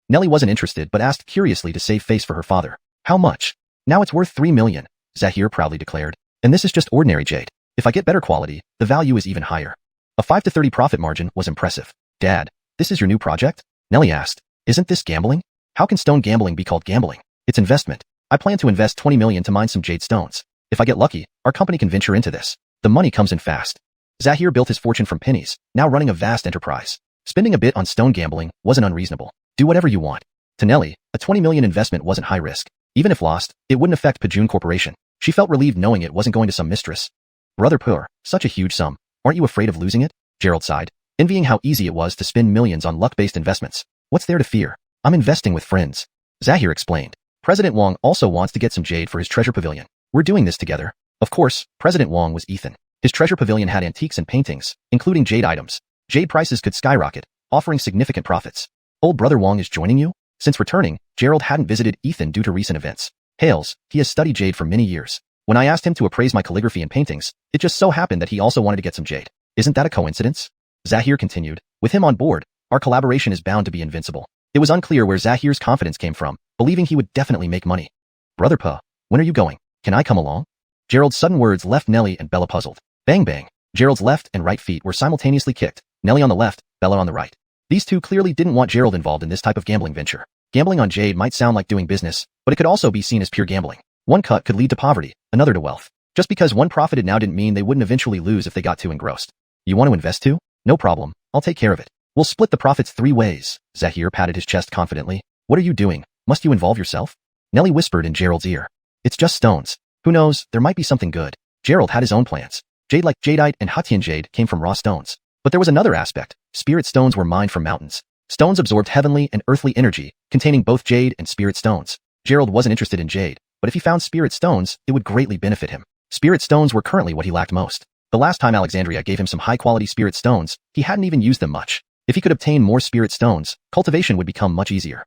Nellie wasn't interested but asked curiously to save face for her father. How much? Now it's worth 3 million, Zahir proudly declared. And this is just ordinary jade. If I get better quality, the value is even higher. A 5 to 30 profit margin was impressive. Dad, this is your new project? Nellie asked. Isn't this gambling? How can stone gambling be called gambling? It's investment. I plan to invest 20 million to mine some jade stones. If I get lucky, our company can venture into this. The money comes in fast. Zahir built his fortune from pennies, now running a vast enterprise. Spending a bit on stone gambling wasn't unreasonable. Do whatever you want. To Nellie, a 20 million investment wasn't high risk. Even if lost, it wouldn't affect Pajun Corporation. She felt relieved knowing it wasn't going to some mistress. Brother Pur, such a huge sum. Aren't you afraid of losing it? Gerald sighed, envying how easy it was to spend millions on luck-based investments. What's there to fear? I'm investing with friends. Zahir explained. President Wang also wants to get some jade for his treasure pavilion. We're doing this together. Of course, President Wang was Ethan. His treasure pavilion had antiques and paintings, including jade items. Jade prices could skyrocket, offering significant profits. Old brother Wang is joining you? Since returning, Gerald hadn't visited Ethan due to recent events. Hails, he has studied jade for many years. When I asked him to appraise my calligraphy and paintings, it just so happened that he also wanted to get some jade. Isn't that a coincidence? Zahir continued. With him on board, our collaboration is bound to be invincible. It was unclear where Zahir's confidence came from, believing he would definitely make money. Brother Pa, when are you going? Can I come along? Gerald's sudden words left Nellie and Bella puzzled. Bang bang. Gerald's left and right feet were simultaneously kicked, Nellie on the left, Bella on the right. These two clearly didn't want Gerald involved in this type of gambling venture. Gambling on jade might sound like doing business, but it could also be seen as pure gambling. One cut could lead to poverty, another to wealth. Just because one profited now didn't mean they wouldn't eventually lose if they got too engrossed. You want to invest too? No problem, I'll take care of it. We'll split the profits 3 ways. Zahir patted his chest confidently. What are you doing? Must you involve yourself? Nellie whispered in Gerald's ear. It's just stones. Who knows, there might be something good. Gerald had his own plans. Jade like jadeite and Hatian jade came from raw stones. But there was another aspect. Spirit stones were mined from mountains. Stones absorbed heavenly and earthly energy, containing both jade and spirit stones. Gerald wasn't interested in jade, but if he found spirit stones, it would greatly benefit him. Spirit stones were currently what he lacked most. The last time Alexandria gave him some high-quality spirit stones, he hadn't even used them much. If he could obtain more spirit stones, cultivation would become much easier.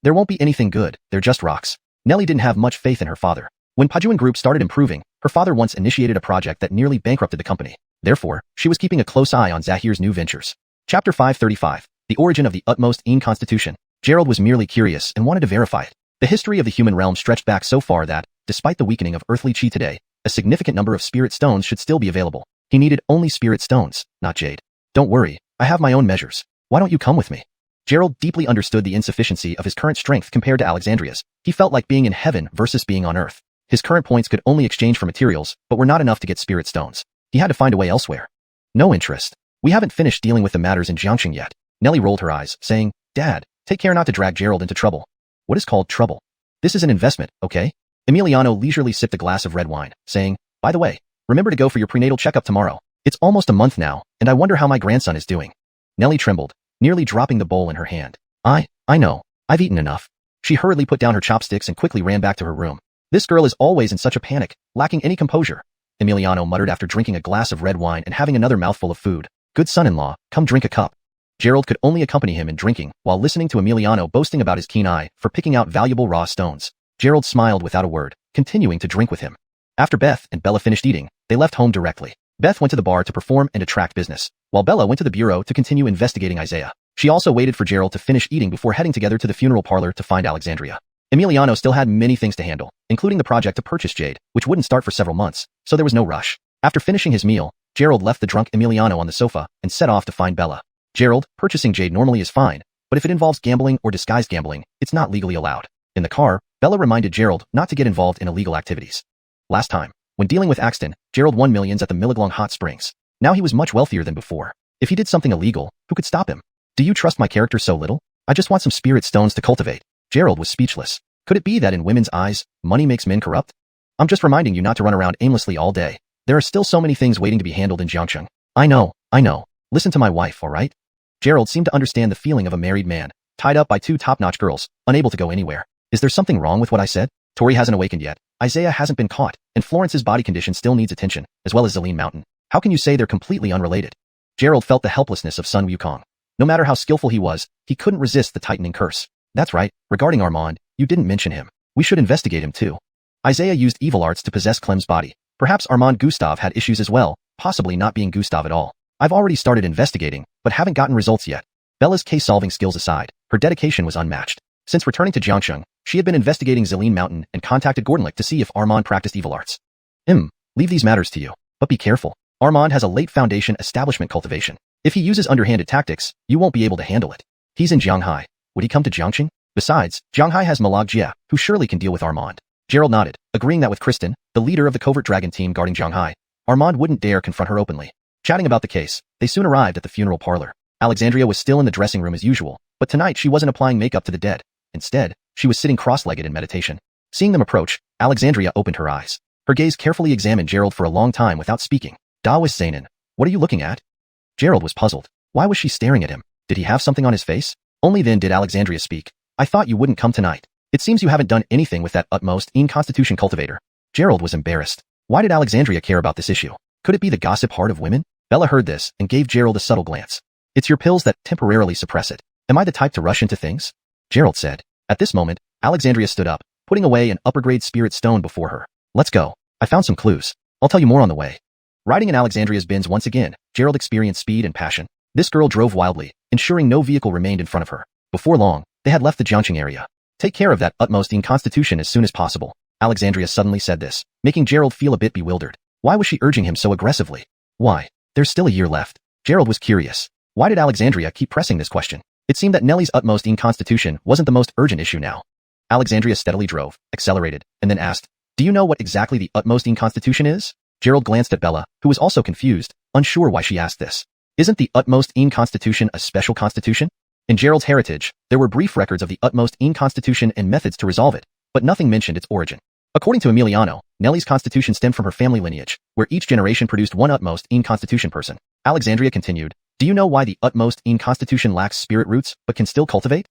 There won't be anything good, they're just rocks. Nellie didn't have much faith in her father. When Pajuan Group started improving, her father once initiated a project that nearly bankrupted the company. Therefore, she was keeping a close eye on Zahir's new ventures. Chapter 535. The Origin of the Utmost Een Constitution. Gerald was merely curious and wanted to verify it. The history of the human realm stretched back so far that, despite the weakening of earthly chi today, a significant number of spirit stones should still be available. He needed only spirit stones, not jade. Don't worry, I have my own measures. Why don't you come with me? Gerald deeply understood the insufficiency of his current strength compared to Alexandria's. He felt like being in heaven versus being on earth. His current points could only exchange for materials, but were not enough to get spirit stones. He had to find a way elsewhere. No interest. We haven't finished dealing with the matters in Jiangxing yet. Nellie rolled her eyes, saying, Dad, take care not to drag Gerald into trouble. What is called trouble? This is an investment, okay? Emiliano leisurely sipped a glass of red wine, saying, By the way, remember to go for your prenatal checkup tomorrow. It's almost a month now, and I wonder how my grandson is doing. Nellie trembled, nearly dropping the bowl in her hand. I know. I've eaten enough. She hurriedly put down her chopsticks and quickly ran back to her room. This girl is always in such a panic, lacking any composure. Emiliano muttered after drinking a glass of red wine and having another mouthful of food. Good son-in-law, come drink a cup. Gerald could only accompany him in drinking while listening to Emiliano boasting about his keen eye for picking out valuable raw stones. Gerald smiled without a word, continuing to drink with him. After Beth and Bella finished eating, they left home directly. Beth went to the bar to perform and attract business, while Bella went to the bureau to continue investigating Isaiah. She also waited for Gerald to finish eating before heading together to the funeral parlor to find Alexandria. Emiliano still had many things to handle, including the project to purchase Jade, which wouldn't start for several months, so there was no rush. After finishing his meal, Gerald left the drunk Emiliano on the sofa and set off to find Bella. Gerald, purchasing Jade normally is fine, but if it involves gambling or disguised gambling, it's not legally allowed. In the car, Bella reminded Gerald not to get involved in illegal activities. Last time, when dealing with Axton, Gerald won millions at the Milaglong Hot Springs. Now he was much wealthier than before. If he did something illegal, who could stop him? Do you trust my character so little? I just want some spirit stones to cultivate. Gerald was speechless. Could it be that in women's eyes, money makes men corrupt? I'm just reminding you not to run around aimlessly all day. There are still so many things waiting to be handled in Jiangcheng. I know. Listen to my wife, alright? Gerald seemed to understand the feeling of a married man, tied up by two top-notch girls, unable to go anywhere. Is there something wrong with what I said? Tori hasn't awakened yet. Isaiah hasn't been caught, and Florence's body condition still needs attention, as well as Zelene Mountain. How can you say they're completely unrelated? Gerald felt the helplessness of Sun Wukong. No matter how skillful he was, he couldn't resist the tightening curse. That's right, regarding Armand, you didn't mention him. We should investigate him too. Isaiah used evil arts to possess Clem's body. Perhaps Armand Gustave had issues as well, possibly not being Gustave at all. I've already started investigating, but haven't gotten results yet. Bella's case-solving skills aside, her dedication was unmatched. Since returning to Jiangcheng, she had been investigating Zelene Mountain and contacted Gordonlick to see if Armand practiced evil arts. Leave these matters to you. But be careful. Armand has a late foundation establishment cultivation. If he uses underhanded tactics, you won't be able to handle it. He's in Jianghai. Would he come to Jiangcheng? Besides, Jianghai has Malag Jie, who surely can deal with Armand. Gerald nodded, agreeing that with Kristen, the leader of the covert dragon team guarding Jianghai, Armand wouldn't dare confront her openly. Chatting about the case, they soon arrived at the funeral parlor. Alexandria was still in the dressing room as usual, but tonight she wasn't applying makeup to the dead. Instead, she was sitting cross-legged in meditation. Seeing them approach, Alexandria opened her eyes. Her gaze carefully examined Gerald for a long time without speaking. Da was Zainin. What are you looking at? Gerald was puzzled. Why was she staring at him? Did he have something on his face? Only then did Alexandria speak. I thought you wouldn't come tonight. It seems you haven't done anything with that utmost in-constitution cultivator. Gerald was embarrassed. Why did Alexandria care about this issue? Could it be the gossip heart of women? Bella heard this and gave Gerald a subtle glance. It's your pills that temporarily suppress it. Am I the type to rush into things? Gerald said. At this moment, Alexandria stood up, putting away an upper-grade spirit stone before her. Let's go. I found some clues. I'll tell you more on the way. Riding in Alexandria's Benz once again, Gerald experienced speed and passion. This girl drove wildly, ensuring no vehicle remained in front of her. Before long, they had left the Jiangcheng area. Take care of that utmost in-constitution as soon as possible. Alexandria suddenly said this, making Gerald feel a bit bewildered. Why was she urging him so aggressively? Why? There's still a year left. Gerald was curious. Why did Alexandria keep pressing this question? It seemed that Nellie's utmost in-constitution wasn't the most urgent issue now. Alexandria steadily drove, accelerated, and then asked, do you know what exactly the utmost in-constitution is? Gerald glanced at Bella, who was also confused, unsure why she asked this. Isn't the utmost in-constitution a special constitution? In Gerald's heritage, there were brief records of the utmost in-constitution and methods to resolve it, but nothing mentioned its origin. According to Emiliano, Nellie's constitution stemmed from her family lineage, where each generation produced one utmost in-constitution person. Alexandria continued, do you know why the utmost in-constitution lacks spirit roots, but can still cultivate?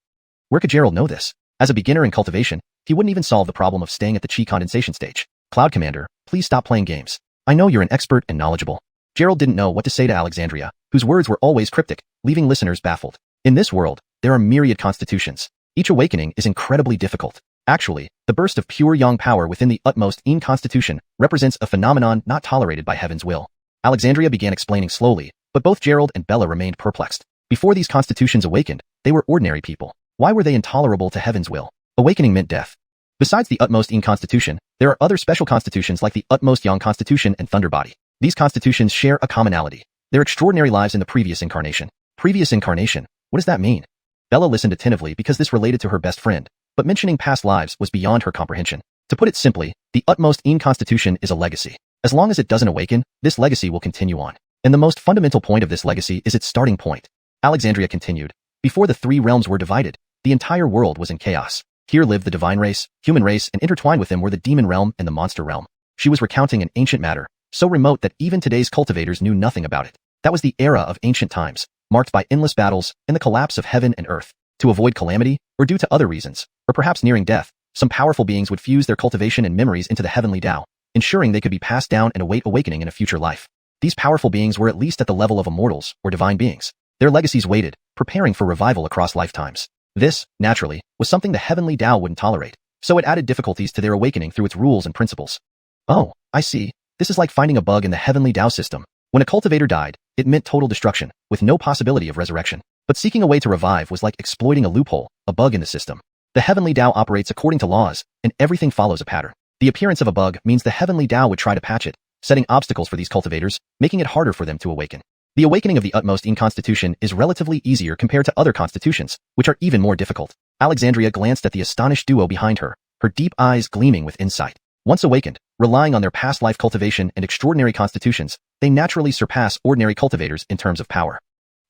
Where could Gerald know this? As a beginner in cultivation, he wouldn't even solve the problem of staying at the chi condensation stage. Cloud Commander, please stop playing games. I know you're an expert and knowledgeable. Gerald didn't know what to say to Alexandria, whose words were always cryptic, leaving listeners baffled. In this world, there are myriad constitutions. Each awakening is incredibly difficult. Actually, the burst of pure yang power within the utmost in-constitution represents a phenomenon not tolerated by heaven's will. Alexandria began explaining slowly, but both Gerald and Bella remained perplexed. Before these constitutions awakened, they were ordinary people. Why were they intolerable to heaven's will? Awakening meant death. Besides the utmost in-constitution, there are other special constitutions like the utmost yang constitution and thunder body. These constitutions share a commonality. Their extraordinary lives in the previous incarnation. Previous incarnation? What does that mean? Bella listened attentively because this related to her best friend, but mentioning past lives was beyond her comprehension. To put it simply, the utmost in-constitution is a legacy. As long as it doesn't awaken, this legacy will continue on. And the most fundamental point of this legacy is its starting point. Alexandria continued. Before the three realms were divided, the entire world was in chaos. Here lived the divine race, human race, and intertwined with them were the demon realm and the monster realm. She was recounting an ancient matter, so remote that even today's cultivators knew nothing about it. That was the era of ancient times, marked by endless battles and the collapse of heaven and earth. To avoid calamity, or due to other reasons, or perhaps nearing death, some powerful beings would fuse their cultivation and memories into the heavenly Tao, ensuring they could be passed down and await awakening in a future life. These powerful beings were at least at the level of immortals or divine beings. Their legacies waited, preparing for revival across lifetimes. This, naturally, was something the heavenly Tao wouldn't tolerate, so it added difficulties to their awakening through its rules and principles. Oh, I see. This is like finding a bug in the heavenly Tao system. When a cultivator died, it meant total destruction, with no possibility of resurrection. But seeking a way to revive was like exploiting a loophole, a bug in the system. The heavenly Tao operates according to laws, and everything follows a pattern. The appearance of a bug means the heavenly Tao would try to patch it, setting obstacles for these cultivators, making it harder for them to awaken. The awakening of the utmost in constitution is relatively easier compared to other constitutions, which are even more difficult. Alexandria glanced at the astonished duo behind her, her deep eyes gleaming with insight. Once awakened, relying on their past life cultivation and extraordinary constitutions, they naturally surpass ordinary cultivators in terms of power.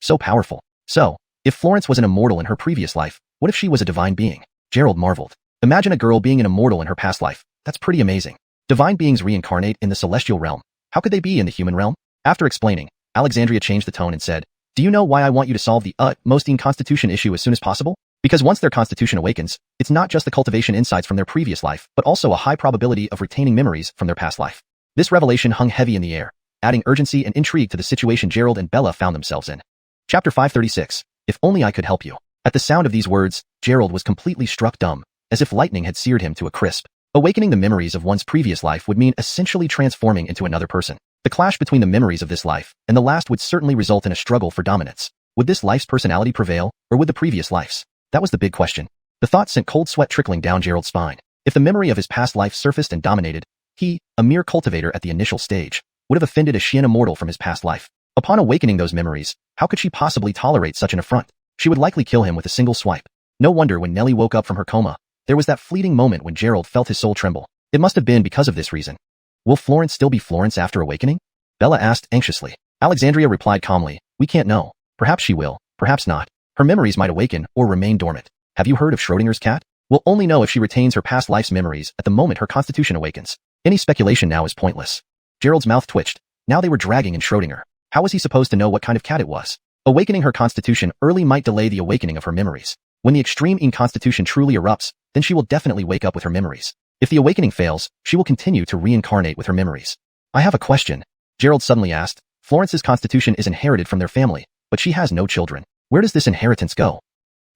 So powerful. So, if Florence was an immortal in her previous life, what if she was a divine being? Gerald marveled. Imagine a girl being an immortal in her past life. That's pretty amazing. Divine beings reincarnate in the celestial realm. How could they be in the human realm? After explaining, Alexandria changed the tone and said, "Do you know why I want you to solve the utmost in constitution issue as soon as possible? Because once their constitution awakens, it's not just the cultivation insights from their previous life, but also a high probability of retaining memories from their past life." This revelation hung heavy in the air, adding urgency and intrigue to the situation Gerald and Bella found themselves in. Chapter 536. If only I could help you. At the sound of these words, Gerald was completely struck dumb, as if lightning had seared him to a crisp. Awakening the memories of one's previous life would mean essentially transforming into another person. The clash between the memories of this life and the last would certainly result in a struggle for dominance. Would this life's personality prevail, or would the previous life's? That was the big question. The thought sent cold sweat trickling down Gerald's spine. If the memory of his past life surfaced and dominated, he, a mere cultivator at the initial stage, would have offended a Xian immortal from his past life. Upon awakening those memories, how could she possibly tolerate such an affront? She would likely kill him with a single swipe. No wonder when Nellie woke up from her coma, there was that fleeting moment when Gerald felt his soul tremble. It must have been because of this reason. Will Florence still be Florence after awakening? Bella asked anxiously. Alexandria replied calmly, "We can't know. Perhaps she will, perhaps not. Her memories might awaken or remain dormant. Have you heard of Schrodinger's cat? We'll only know if she retains her past life's memories at the moment her constitution awakens. Any speculation now is pointless." Gerald's mouth twitched. Now they were dragging in Schrodinger. How was he supposed to know what kind of cat it was? Awakening her constitution early might delay the awakening of her memories. When the extreme inconstitution truly erupts, then she will definitely wake up with her memories. If the awakening fails, she will continue to reincarnate with her memories. "I have a question," Gerald suddenly asked. "Florence's constitution is inherited from their family, but she has no children. Where does this inheritance go?"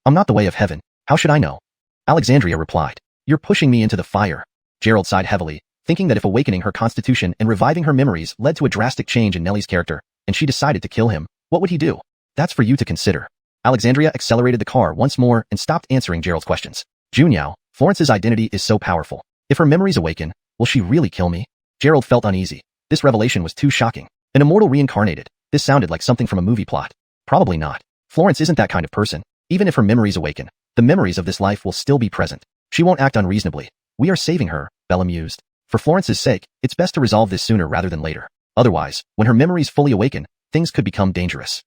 "I'm not the way of heaven. How should I know?" Alexandria replied. "You're pushing me into the fire." Gerald sighed heavily, thinking that if awakening her constitution and reviving her memories led to a drastic change in Nellie's character, and she decided to kill him, what would he do? "That's for you to consider." Alexandria accelerated the car once more and stopped answering Gerald's questions. "Junyao, Florence's identity is so powerful. If her memories awaken, will she really kill me?" Gerald felt uneasy. This revelation was too shocking. An immortal reincarnated. This sounded like something from a movie plot. Probably not. Florence isn't that kind of person. Even if her memories awaken, the memories of this life will still be present. She won't act unreasonably. "We are saving her," Bella mused. "For Florence's sake, it's best to resolve this sooner rather than later. Otherwise, when her memories fully awaken, things could become dangerous."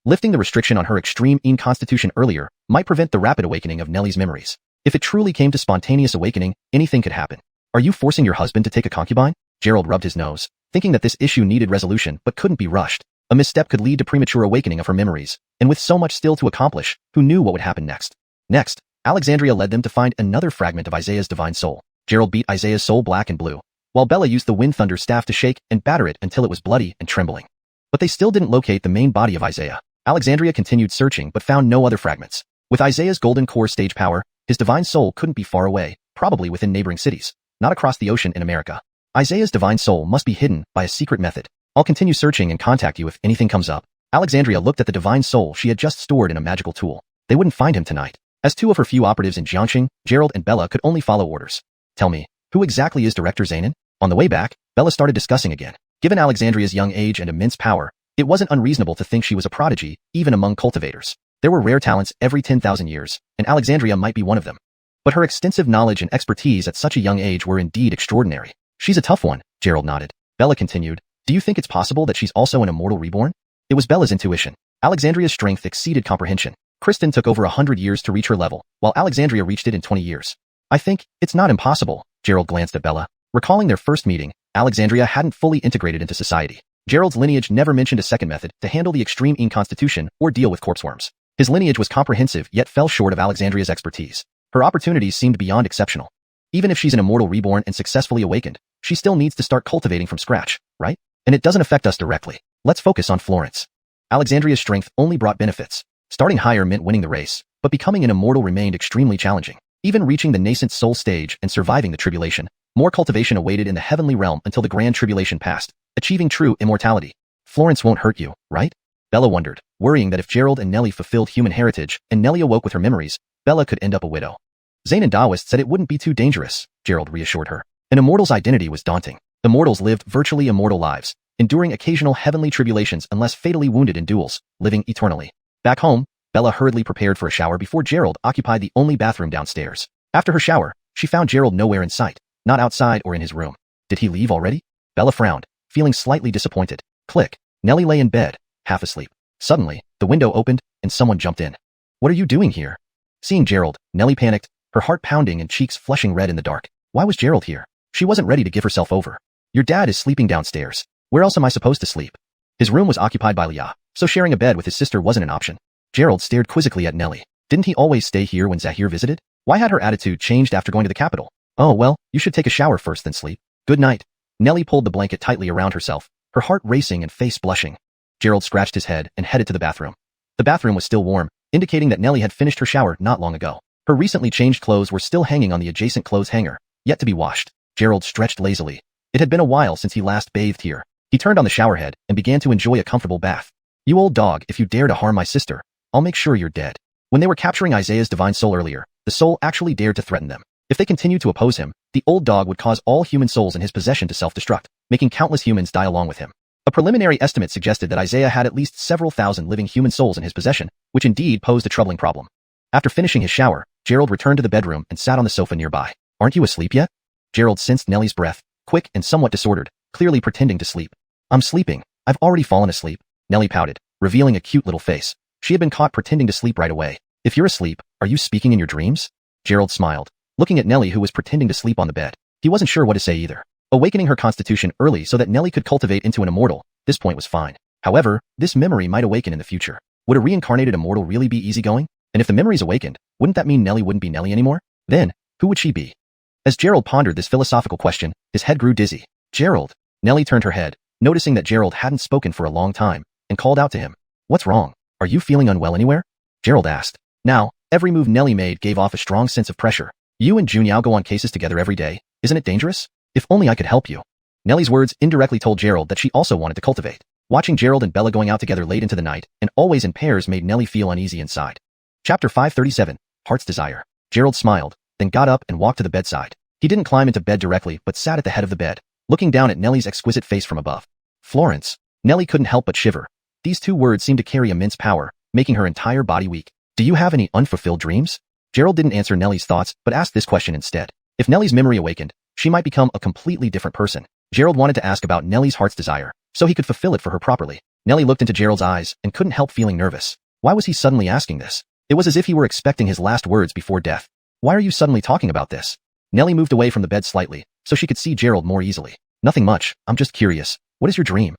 Lifting the restriction on her extreme inconstitution earlier might prevent the rapid awakening of Nellie's memories. If it truly came to spontaneous awakening, anything could happen. "Are you forcing your husband to take a concubine?" Gerald rubbed his nose, thinking that this issue needed resolution but couldn't be rushed. A misstep could lead to premature awakening of her memories, and with so much still to accomplish, who knew what would happen next? Next, Alexandria led them to find another fragment of Isaiah's divine soul. Gerald beat Isaiah's soul black and blue, while Bella used the wind thunder staff to shake and batter it until it was bloody and trembling. But they still didn't locate the main body of Isaiah. Alexandria continued searching but found no other fragments. With Isaiah's golden core stage power, his divine soul couldn't be far away, probably within neighboring cities, not across the ocean in America. Isaiah's divine soul must be hidden by a secret method. "I'll continue searching and contact you if anything comes up." Alexandria looked at the divine soul she had just stored in a magical tool. They wouldn't find him tonight. As two of her few operatives in Jiangxing, Gerald and Bella could only follow orders. "Tell me, who exactly is Director Zainin?" On the way back, Bella started discussing again. Given Alexandria's young age and immense power, it wasn't unreasonable to think she was a prodigy, even among cultivators. There were rare talents every 10,000 years, and Alexandria might be one of them. But her extensive knowledge and expertise at such a young age were indeed extraordinary. "She's a tough one," Gerald nodded. Bella continued, "Do you think it's possible that she's also an immortal reborn?" It was Bella's intuition. Alexandria's strength exceeded comprehension. Kristen took over 100 years to reach her level, while Alexandria reached it in 20 years. "I think it's not impossible," Gerald glanced at Bella. Recalling their first meeting, Alexandria hadn't fully integrated into society. Gerald's lineage never mentioned a second method to handle the extreme inconstitution or deal with corpse worms. His lineage was comprehensive yet fell short of Alexandria's expertise. Her opportunities seemed beyond exceptional. Even if she's an immortal reborn and successfully awakened, she still needs to start cultivating from scratch, right? And it doesn't affect us directly. Let's focus on Florence. Alexandria's strength only brought benefits. Starting higher meant winning the race, but becoming an immortal remained extremely challenging. Even reaching the nascent soul stage and surviving the tribulation, more cultivation awaited in the heavenly realm until the grand tribulation passed, achieving true immortality. Florence won't hurt you, right? Bella wondered, worrying that if Gerald and Nellie fulfilled human heritage and Nellie awoke with her memories, Bella could end up a widow. Zane and Daoist said it wouldn't be too dangerous, Gerald reassured her. An immortal's identity was daunting. Immortals lived virtually immortal lives, enduring occasional heavenly tribulations unless fatally wounded in duels, living eternally. Back home, Bella hurriedly prepared for a shower before Gerald occupied the only bathroom downstairs. After her shower, she found Gerald nowhere in sight, not outside or in his room. Did he leave already? Bella frowned, feeling slightly disappointed. Click. Nellie lay in bed, half asleep. Suddenly, the window opened and someone jumped in. What are you doing here? Seeing Gerald, Nellie panicked, her heart pounding and cheeks flushing red in the dark. Why was Gerald here? She wasn't ready to give herself over. Your dad is sleeping downstairs. Where else am I supposed to sleep? His room was occupied by Leah, so sharing a bed with his sister wasn't an option. Gerald stared quizzically at Nellie. Didn't he always stay here when Zahir visited? Why had her attitude changed after going to the capital? Oh well, you should take a shower first then sleep. Good night. Nellie pulled the blanket tightly around herself, her heart racing and face blushing. Gerald scratched his head and headed to the bathroom. The bathroom was still warm, indicating that Nellie had finished her shower not long ago. Her recently changed clothes were still hanging on the adjacent clothes hanger, yet to be washed. Gerald stretched lazily. It had been a while since he last bathed here. He turned on the shower head and began to enjoy a comfortable bath. You old dog, if you dare to harm my sister, I'll make sure you're dead. When they were capturing Isaiah's divine soul earlier, the soul actually dared to threaten them. If they continued to oppose him, the old dog would cause all human souls in his possession to self-destruct, making countless humans die along with him. A preliminary estimate suggested that Isaiah had at least several thousand living human souls in his possession, which indeed posed a troubling problem. After finishing his shower, Gerald returned to the bedroom and sat on the sofa nearby. Aren't you asleep yet? Gerald sensed Nellie's breath, quick and somewhat disordered, clearly pretending to sleep. I'm sleeping. I've already fallen asleep. Nellie pouted, revealing a cute little face. She had been caught pretending to sleep right away. If you're asleep, are you speaking in your dreams? Gerald smiled, looking at Nellie who was pretending to sleep on the bed. He wasn't sure what to say either. Awakening her constitution early so that Nellie could cultivate into an immortal, this point was fine. However, this memory might awaken in the future. Would a reincarnated immortal really be easygoing? And if the memories awakened, wouldn't that mean Nellie wouldn't be Nellie anymore? Then, who would she be? As Gerald pondered this philosophical question, his head grew dizzy. Gerald. Nellie turned her head, noticing that Gerald hadn't spoken for a long time, and called out to him. What's wrong? Are you feeling unwell anywhere? Gerald asked. Now, every move Nellie made gave off a strong sense of pressure. You and Junyao go on cases together every day. Isn't it dangerous? If only I could help you. Nellie's words indirectly told Gerald that she also wanted to cultivate. Watching Gerald and Bella going out together late into the night, and always in pairs made Nellie feel uneasy inside. Chapter 537, Heart's Desire. Gerald smiled, then got up and walked to the bedside. He didn't climb into bed directly but sat at the head of the bed, looking down at Nellie's exquisite face from above. Florence. Nellie couldn't help but shiver. These two words seemed to carry immense power, making her entire body weak. Do you have any unfulfilled dreams? Gerald didn't answer Nellie's thoughts but asked this question instead. If Nellie's memory awakened, she might become a completely different person. Gerald wanted to ask about Nellie's heart's desire, so he could fulfill it for her properly. Nellie looked into Gerald's eyes and couldn't help feeling nervous. Why was he suddenly asking this? It was as if he were expecting his last words before death. Why are you suddenly talking about this? Nellie moved away from the bed slightly, so she could see Gerald more easily. Nothing much, I'm just curious. What is your dream?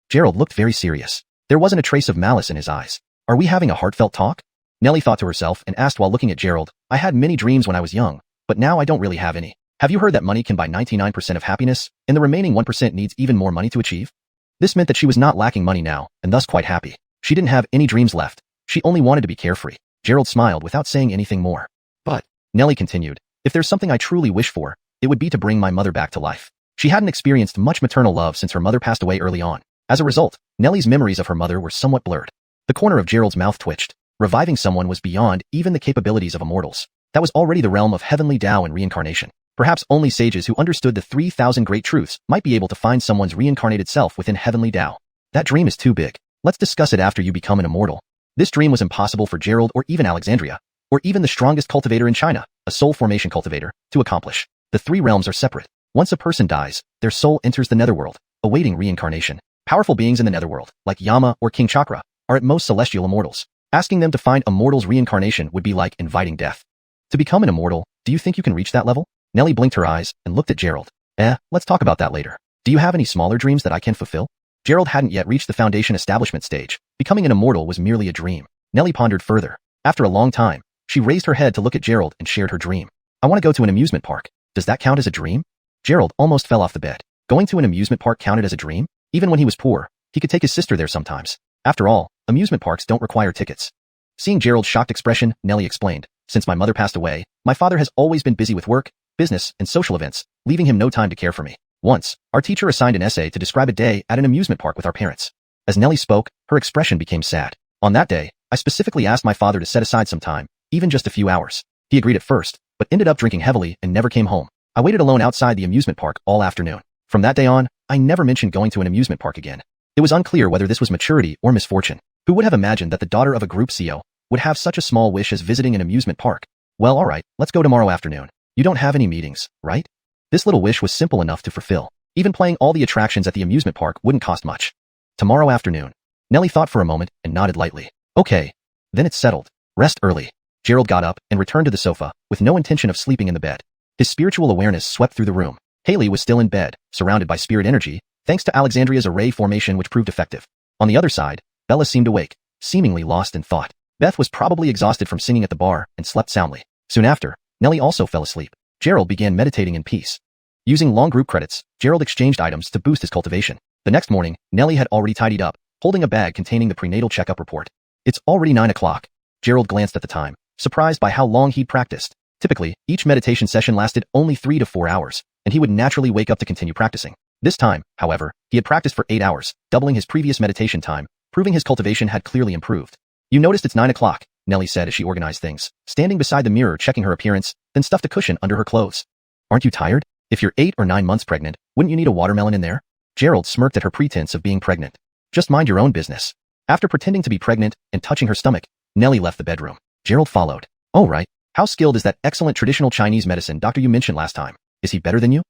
Gerald looked very serious. There wasn't a trace of malice in his eyes. Are we having a heartfelt talk? Nellie thought to herself and asked while looking at Gerald, I had many dreams when I was young, but now I don't really have any. Have you heard that money can buy 99% of happiness, and the remaining 1% needs even more money to achieve? This meant that she was not lacking money now, and thus quite happy. She didn't have any dreams left. She only wanted to be carefree. Gerald smiled without saying anything more. But, Nellie continued, if there's something I truly wish for, it would be to bring my mother back to life. She hadn't experienced much maternal love since her mother passed away early on. As a result, Nellie's memories of her mother were somewhat blurred. The corner of Gerald's mouth twitched. Reviving someone was beyond even the capabilities of immortals. That was already the realm of heavenly Tao and reincarnation. Perhaps only sages who understood the 3,000 great truths might be able to find someone's reincarnated self within heavenly Tao. That dream is too big. Let's discuss it after you become an immortal. This dream was impossible for Gerald or even Alexandria, or even the strongest cultivator in China, a soul formation cultivator, to accomplish. The three realms are separate. Once a person dies, their soul enters the netherworld, awaiting reincarnation. Powerful beings in the netherworld, like Yama or King Chakra, are at most celestial immortals. Asking them to find a mortal's reincarnation would be like inviting death. To become an immortal, do you think you can reach that level? Nellie blinked her eyes and looked at Gerald. Let's talk about that later. Do you have any smaller dreams that I can fulfill? Gerald hadn't yet reached the foundation establishment stage. Becoming an immortal was merely a dream. Nellie pondered further. After a long time, she raised her head to look at Gerald and shared her dream. I want to go to an amusement park. Does that count as a dream? Gerald almost fell off the bed. Going to an amusement park counted as a dream? Even when he was poor, he could take his sister there sometimes. After all, amusement parks don't require tickets. Seeing Gerald's shocked expression, Nellie explained, since my mother passed away, my father has always been busy with work, business, and social events, leaving him no time to care for me. Once, our teacher assigned an essay to describe a day at an amusement park with our parents. As Nellie spoke, her expression became sad. On that day, I specifically asked my father to set aside some time, even just a few hours. He agreed at first, but ended up drinking heavily and never came home. I waited alone outside the amusement park all afternoon. From that day on, I never mentioned going to an amusement park again. It was unclear whether this was maturity or misfortune. Who would have imagined that the daughter of a group CEO would have such a small wish as visiting an amusement park? Well, alright, let's go tomorrow afternoon. You don't have any meetings, right? This little wish was simple enough to fulfill. Even playing all the attractions at the amusement park wouldn't cost much. Tomorrow afternoon. Nellie thought for a moment and nodded lightly. Okay. Then it's settled. Rest early. Gerald got up and returned to the sofa, with no intention of sleeping in the bed. His spiritual awareness swept through the room. Haley was still in bed, surrounded by spirit energy, thanks to Alexandria's array formation which proved effective. On the other side, Bella seemed awake, seemingly lost in thought. Beth was probably exhausted from singing at the bar and slept soundly. Soon after, Nellie also fell asleep. Gerald began meditating in peace. Using long group credits, Gerald exchanged items to boost his cultivation. The next morning, Nellie had already tidied up, holding a bag containing the prenatal checkup report. It's already 9 o'clock. Gerald glanced at the time, surprised by how long he'd practiced. Typically, each meditation session lasted only 3 to 4 hours, and he would naturally wake up to continue practicing. This time, however, he had practiced for 8 hours, doubling his previous meditation time, proving his cultivation had clearly improved. You noticed it's 9 o'clock, Nellie said as she organized things, standing beside the mirror checking her appearance, then stuffed a cushion under her clothes. Aren't you tired? If you're 8 or 9 months pregnant, wouldn't you need a watermelon in there? Gerald smirked at her pretense of being pregnant. Just mind your own business. After pretending to be pregnant and touching her stomach, Nellie left the bedroom. Gerald followed. Oh right. How skilled is that excellent traditional Chinese medicine doctor you mentioned last time? Is he better than you?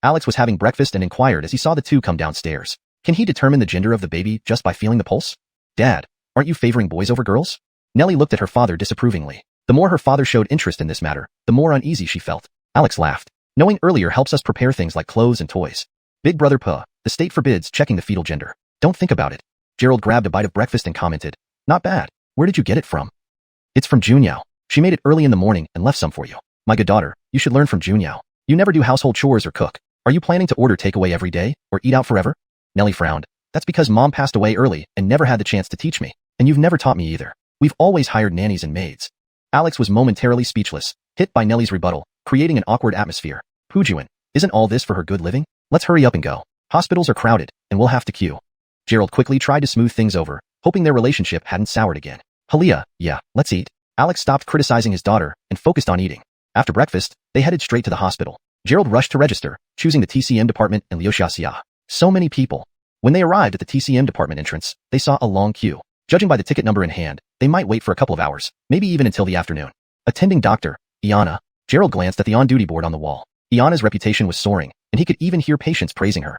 Alex was having breakfast and inquired as he saw the two come downstairs. Can he determine the gender of the baby just by feeling the pulse? Dad, aren't you favoring boys over girls? Nellie looked at her father disapprovingly. The more her father showed interest in this matter, the more uneasy she felt. Alex laughed. Knowing earlier helps us prepare things like clothes and toys. Big brother puh, the state forbids checking the fetal gender. Don't think about it. Gerald grabbed a bite of breakfast and commented. Not bad. Where did you get it from? It's from Junyao. She made it early in the morning and left some for you. My good daughter, you should learn from Junyao. You never do household chores or cook. Are you planning to order takeaway every day, or eat out forever? Nellie frowned. That's because mom passed away early and never had the chance to teach me. And you've never taught me either. We've always hired nannies and maids. Alex was momentarily speechless, hit by Nellie's rebuttal, creating an awkward atmosphere. Pujuan, isn't all this for her good living? Let's hurry up and go. Hospitals are crowded, and we'll have to queue. Gerald quickly tried to smooth things over, hoping their relationship hadn't soured again. Halia, yeah, let's eat. Alex stopped criticizing his daughter and focused on eating. After breakfast, they headed straight to the hospital. Gerald rushed to register, choosing the TCM department in Liuxiaxia. So many people. When they arrived at the TCM department entrance, they saw a long queue. Judging by the ticket number in hand, they might wait for a couple of hours, maybe even until the afternoon. Attending Dr. Iana. Gerald glanced at the on-duty board on the wall. Iana's reputation was soaring, and he could even hear patients praising her.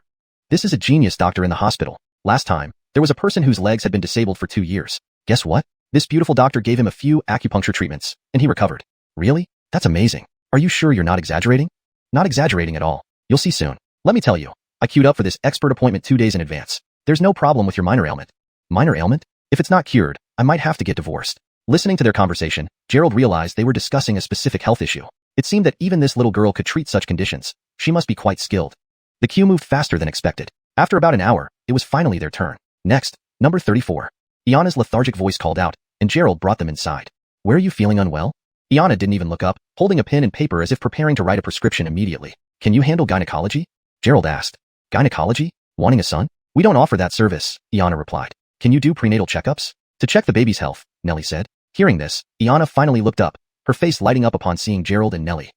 This is a genius doctor in the hospital. Last time, there was a person whose legs had been disabled for 2 years. Guess what? This beautiful doctor gave him a few acupuncture treatments, and he recovered. Really? That's amazing. Are you sure you're not exaggerating? Not exaggerating at all. You'll see soon. Let me tell you, I queued up for this expert appointment 2 days in advance. There's no problem with your minor ailment. Minor ailment? If it's not cured, I might have to get divorced. Listening to their conversation, Gerald realized they were discussing a specific health issue. It seemed that even this little girl could treat such conditions. She must be quite skilled. The queue moved faster than expected. After about an hour, it was finally their turn. Next, number 34. Iana's lethargic voice called out, and Gerald brought them inside. Where are you feeling unwell? Iana didn't even look up, holding a pen and paper as if preparing to write a prescription immediately. Can you handle gynecology? Gerald asked. Gynecology? Wanting a son? We don't offer that service, Iana replied. Can you do prenatal checkups? To check the baby's health, Nellie said. Hearing this, Iana finally looked up, her face lighting up upon seeing Gerald and Nellie.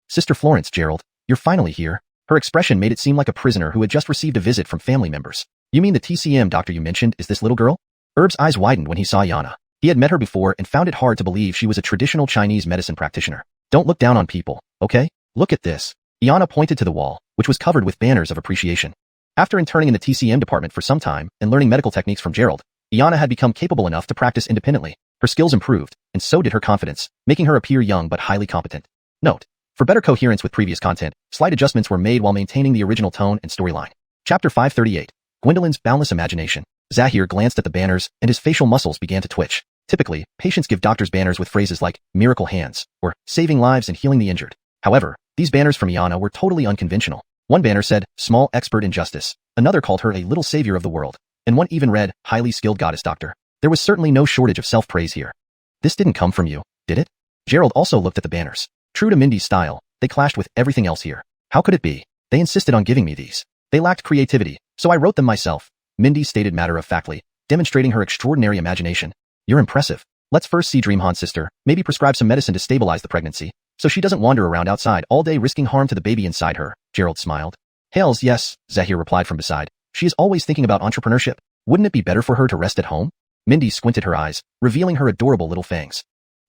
Sister Florence, Gerald, you're finally here. Her expression made it seem like a prisoner who had just received a visit from family members. You mean the TCM doctor you mentioned is this little girl? Herb's eyes widened when he saw Iana. He had met her before and found it hard to believe she was a traditional Chinese medicine practitioner. Don't look down on people, okay? Look at this. Iana pointed to the wall, which was covered with banners of appreciation. After interning in the TCM department for some time and learning medical techniques from Gerald, Iana had become capable enough to practice independently. Her skills improved, and so did her confidence, making her appear young but highly competent. Note: for better coherence with previous content, slight adjustments were made while maintaining the original tone and storyline. Chapter 538. Gwendolyn's Boundless Imagination. Zahir glanced at the banners, and his facial muscles began to twitch. Typically, patients give doctors banners with phrases like, miracle hands, or saving lives and healing the injured. However, these banners from Iana were totally unconventional. One banner said, small expert in justice. Another called her a little savior of the world. And one even read, highly skilled goddess doctor. There was certainly no shortage of self-praise here. This didn't come from you, did it? Gerald also looked at the banners. True to Mindy's style, they clashed with everything else here. How could it be? They insisted on giving me these. They lacked creativity, so I wrote them myself. Mindy stated matter-of-factly, demonstrating her extraordinary imagination. You're impressive. Let's first see Dreamhan's sister, maybe prescribe some medicine to stabilize the pregnancy, so she doesn't wander around outside all day risking harm to the baby inside her, Gerald smiled. Hells yes, Zahir replied from beside. She is always thinking about entrepreneurship. Wouldn't it be better for her to rest at home? Mindy squinted her eyes, revealing her adorable little fangs.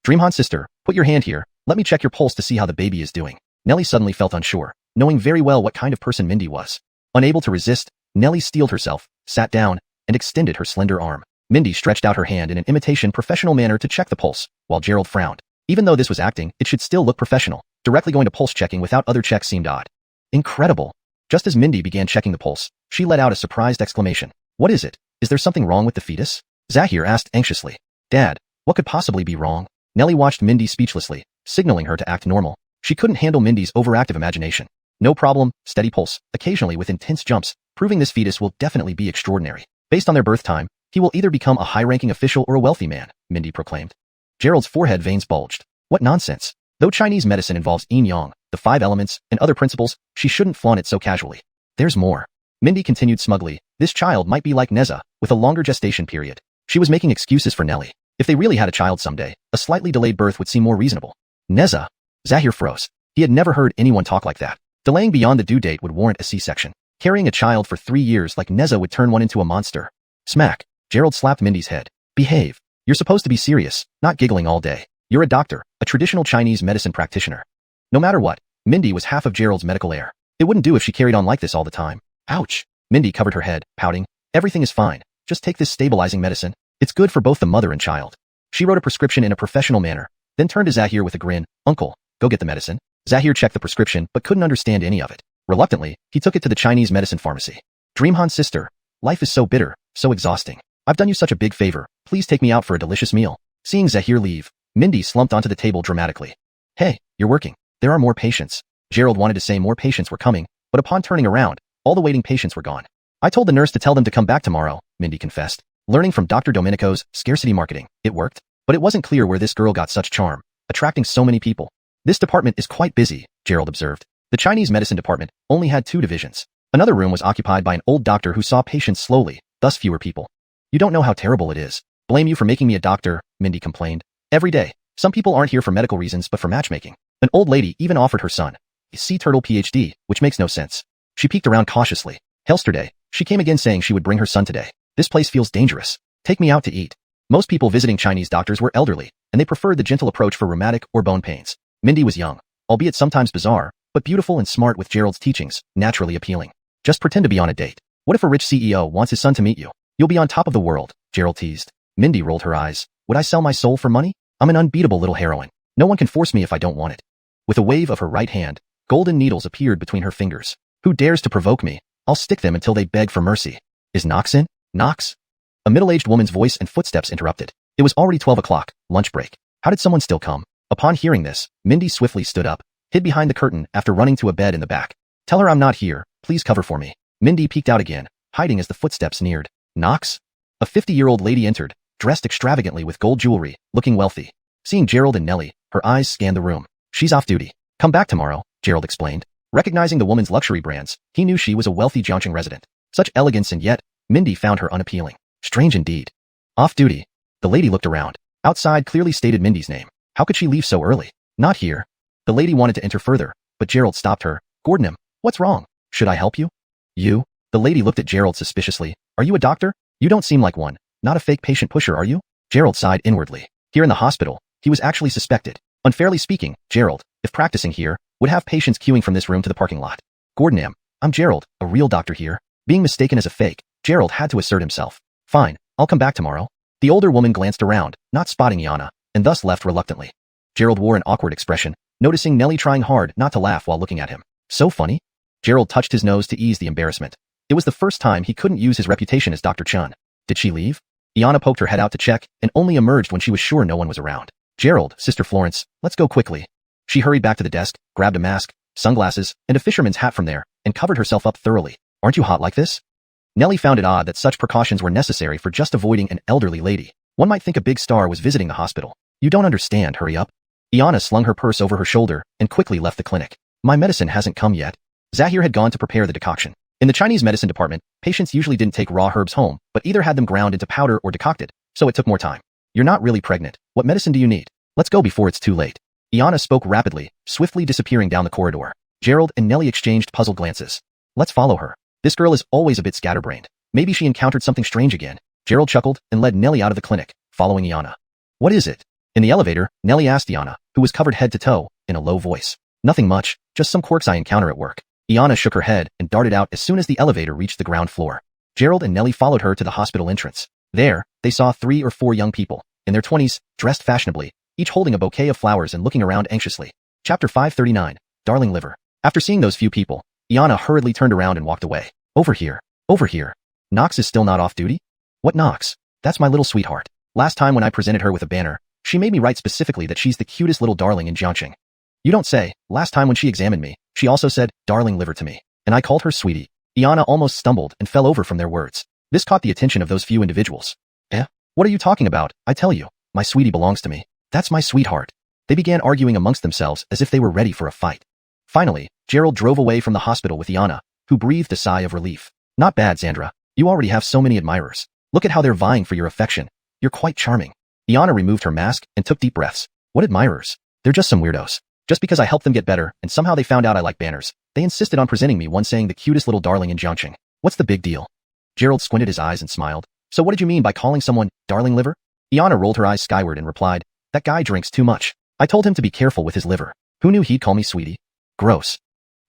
Dreamhan's sister, put your hand here, let me check your pulse to see how the baby is doing. Nellie suddenly felt unsure, knowing very well what kind of person Mindy was. Unable to resist, Nellie steeled herself, sat down, and extended her slender arm. Mindy stretched out her hand in an imitation professional manner to check the pulse, while Gerald frowned. Even though this was acting, it should still look professional. Directly going to pulse checking without other checks seemed odd. Incredible. Just as Mindy began checking the pulse, she let out a surprised exclamation. What is it? Is there something wrong with the fetus? Zahir asked anxiously. Dad, what could possibly be wrong? Nellie watched Mindy speechlessly, signaling her to act normal. She couldn't handle Mindy's overactive imagination. No problem, steady pulse, occasionally with intense jumps, proving this fetus will definitely be extraordinary. Based on their birth time, he will either become a high-ranking official or a wealthy man, Mindy proclaimed. Gerald's forehead veins bulged. What nonsense. Though Chinese medicine involves yin-yang, the 5 elements, and other principles, she shouldn't flaunt it so casually. There's more. Mindy continued smugly. This child might be like Neza, with a longer gestation period. She was making excuses for Nellie. If they really had a child someday, a slightly delayed birth would seem more reasonable. Neza? Zahir froze. He had never heard anyone talk like that. Delaying beyond the due date would warrant a C-section. Carrying a child for 3 years like Neza would turn one into a monster. Smack. Gerald slapped Mindy's head. Behave. You're supposed to be serious, not giggling all day. You're a doctor, a traditional Chinese medicine practitioner. No matter what, Mindy was half of Gerald's medical heir. It wouldn't do if she carried on like this all the time. Ouch. Mindy covered her head, pouting. Everything is fine. Just take this stabilizing medicine. It's good for both the mother and child. She wrote a prescription in a professional manner, then turned to Zahir with a grin. Uncle, go get the medicine. Zahir checked the prescription but couldn't understand any of it. Reluctantly, he took it to the Chinese medicine pharmacy. Dreamhan's sister, life is so bitter, so exhausting. I've done you such a big favor. Please take me out for a delicious meal. Seeing Zahir leave, Mindy slumped onto the table dramatically. Hey, you're working. There are more patients. Gerald wanted to say more patients were coming, but upon turning around, all the waiting patients were gone. I told the nurse to tell them to come back tomorrow, Mindy confessed. Learning from Dr. Domenico's scarcity marketing, it worked. But it wasn't clear where this girl got such charm, attracting so many people. This department is quite busy, Gerald observed. The Chinese medicine department only had 2 divisions. Another room was occupied by an old doctor who saw patients slowly, thus fewer people. You don't know how terrible it is. Blame you for making me a doctor, Mindy complained. Every day, some people aren't here for medical reasons but for matchmaking. An old lady even offered her son a sea turtle PhD, which makes no sense. She peeked around cautiously. Yesterday, she came again saying she would bring her son today. This place feels dangerous. Take me out to eat. Most people visiting Chinese doctors were elderly, and they preferred the gentle approach for rheumatic or bone pains. Mindy was young, albeit sometimes bizarre, but beautiful and smart with Gerald's teachings, naturally appealing. Just pretend to be on a date. What if a rich CEO wants his son to meet you? You'll be on top of the world, Gerald teased. Mindy rolled her eyes. Would I sell my soul for money? I'm an unbeatable little heroine. No one can force me if I don't want it. With a wave of her right hand, golden needles appeared between her fingers. Who dares to provoke me? I'll stick them until they beg for mercy. Is Knox in? Knox? A middle-aged woman's voice and footsteps interrupted. It was already 12 o'clock, lunch break. How did someone still come? Upon hearing this, Mindy swiftly stood up, hid behind the curtain after running to a bed in the back. Tell her I'm not here, please cover for me. Mindy peeked out again, hiding as the footsteps neared. Knox? A 50-year-old lady entered, dressed extravagantly with gold jewelry, looking wealthy. Seeing Gerald and Nellie, her eyes scanned the room. She's off duty. Come back tomorrow, Gerald explained. Recognizing the woman's luxury brands, he knew she was a wealthy Jiangcheng resident. Such elegance and yet, Mindy found her unappealing. Strange indeed. Off duty. The lady looked around. Outside clearly stated Mindy's name. How could she leave so early? Not here. The lady wanted to enter further, but Gerald stopped her. Gordon, what's wrong? Should I help you? You? The lady looked at Gerald suspiciously. Are you a doctor? You don't seem like one. Not a fake patient pusher, are you? Gerald sighed inwardly. Here in the hospital, he was actually suspected. Unfairly speaking, Gerald, if practicing here, would have patients queuing from this room to the parking lot. Gordon, I'm Gerald, a real doctor here. Being mistaken as a fake, Gerald had to assert himself. Fine, I'll come back tomorrow. The older woman glanced around, not spotting Yana, and thus left reluctantly. Gerald wore an awkward expression, noticing Nellie trying hard not to laugh while looking at him. So funny? Gerald touched his nose to ease the embarrassment. It was the first time he couldn't use his reputation as Dr. Chun. Did she leave? Yana poked her head out to check, and only emerged when she was sure no one was around. Gerald, Sister Florence, let's go quickly. She hurried back to the desk, grabbed a mask, sunglasses, and a fisherman's hat from there, and covered herself up thoroughly. Aren't you hot like this? Nellie found it odd that such precautions were necessary for just avoiding an elderly lady. One might think a big star was visiting the hospital. You don't understand, hurry up. Iana slung her purse over her shoulder and quickly left the clinic. My medicine hasn't come yet. Zahir had gone to prepare the decoction. In the Chinese medicine department, patients usually didn't take raw herbs home, but either had them ground into powder or decocted, so it took more time. You're not really pregnant. What medicine do you need? Let's go before it's too late. Iana spoke rapidly, swiftly disappearing down the corridor. Gerald and Nellie exchanged puzzled glances. Let's follow her. This girl is always a bit scatterbrained. Maybe she encountered something strange again. Gerald chuckled and led Nellie out of the clinic, following Iana. What is it? In the elevator, Nellie asked Iana, who was covered head to toe, in a low voice. Nothing much, just some quirks I encounter at work. Iana shook her head and darted out as soon as the elevator reached the ground floor. Gerald and Nellie followed her to the hospital entrance. There, they saw 3 or 4 young people, in their 20s, dressed fashionably, each holding a bouquet of flowers and looking around anxiously. Chapter 539, Darling Liver. After seeing those few people, Iana hurriedly turned around and walked away. Over here. Over here. Knox is still not off duty? What Knox? That's my little sweetheart. Last time when I presented her with a banner, she made me write specifically that she's the cutest little darling in Jiangxing. You don't say. Last time when she examined me, she also said, darling liver to me, and I called her sweetie. Iana almost stumbled and fell over from their words. This caught the attention of those few individuals. What are you talking about? I tell you, my sweetie belongs to me. That's my sweetheart. They began arguing amongst themselves as if they were ready for a fight. Finally, Gerald drove away from the hospital with Iana, who breathed a sigh of relief. Not bad, Sandra. You already have so many admirers. Look at how they're vying for your affection. You're quite charming. Iana removed her mask and took deep breaths. What admirers? They're just some weirdos. Just because I helped them get better, and somehow they found out I like banners, they insisted on presenting me one saying the cutest little darling in Jiangxing. What's the big deal? Gerald squinted his eyes and smiled. So what did you mean by calling someone, darling liver? Iana rolled her eyes skyward and replied, that guy drinks too much. I told him to be careful with his liver. Who knew he'd call me sweetie? Gross.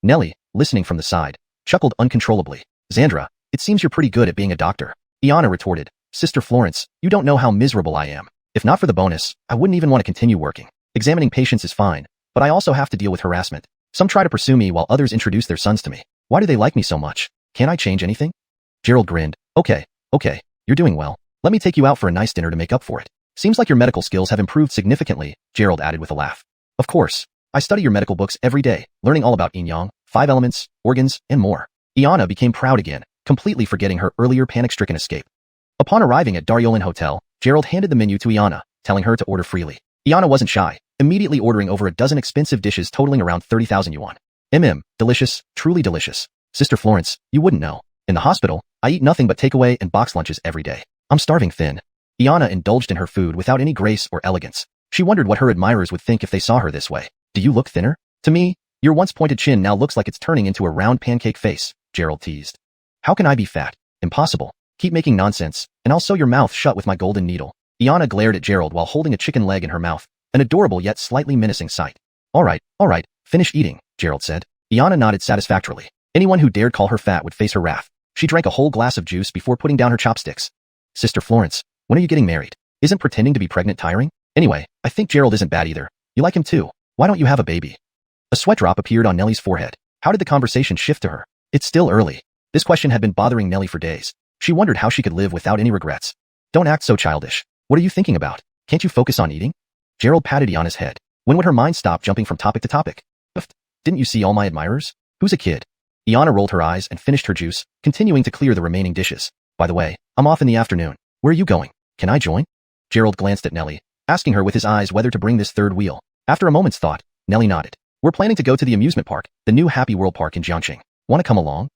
Nellie, listening from the side, chuckled uncontrollably. Xandra, it seems you're pretty good at being a doctor. Iana retorted, Sister Florence, you don't know how miserable I am. If not for the bonus, I wouldn't even want to continue working. Examining patients is fine, but I also have to deal with harassment. Some try to pursue me while others introduce their sons to me. Why do they like me so much? Can't I change anything? Gerald grinned. Okay, you're doing well. Let me take you out for a nice dinner to make up for it. Seems like your medical skills have improved significantly, Gerald added with a laugh. Of course. I study your medical books every day, learning all about yin-yang, 5 elements, organs, and more. Iana became proud again, completely forgetting her earlier panic-stricken escape. Upon arriving at Daryolin Hotel, Gerald handed the menu to Iana, telling her to order freely. Iana wasn't shy, immediately ordering over a dozen expensive dishes totaling around 30,000 yuan. Delicious, truly delicious. Sister Florence, you wouldn't know. In the hospital, I eat nothing but takeaway and box lunches every day. I'm starving thin. Iana indulged in her food without any grace or elegance. She wondered what her admirers would think if they saw her this way. Do you look thinner? To me, your once pointed chin now looks like it's turning into a round pancake face, Gerald teased. How can I be fat? Impossible. Keep making nonsense, and I'll sew your mouth shut with my golden needle. Iana glared at Gerald while holding a chicken leg in her mouth, an adorable yet slightly menacing sight. All right, finish eating, Gerald said. Iana nodded satisfactorily. Anyone who dared call her fat would face her wrath. She drank a whole glass of juice before putting down her chopsticks. Sister Florence, when are you getting married? Isn't pretending to be pregnant tiring? Anyway, I think Gerald isn't bad either. You like him too. Why don't you have a baby? A sweat drop appeared on Nellie's forehead. How did the conversation shift to her? It's still early. This question had been bothering Nellie for days. She wondered how she could live without any regrets. Don't act so childish. What are you thinking about? Can't you focus on eating? Gerald patted Iana's head. When would her mind stop jumping from topic to topic? Didn't you see all my admirers? Who's a kid? Iana rolled her eyes and finished her juice, continuing to clear the remaining dishes. By the way, I'm off in the afternoon. Where are you going? Can I join? Gerald glanced at Nellie, asking her with his eyes whether to bring this third wheel. After a moment's thought, Nellie nodded. We're planning to go to the amusement park, the new Happy World Park in Jiangxing. Want to come along?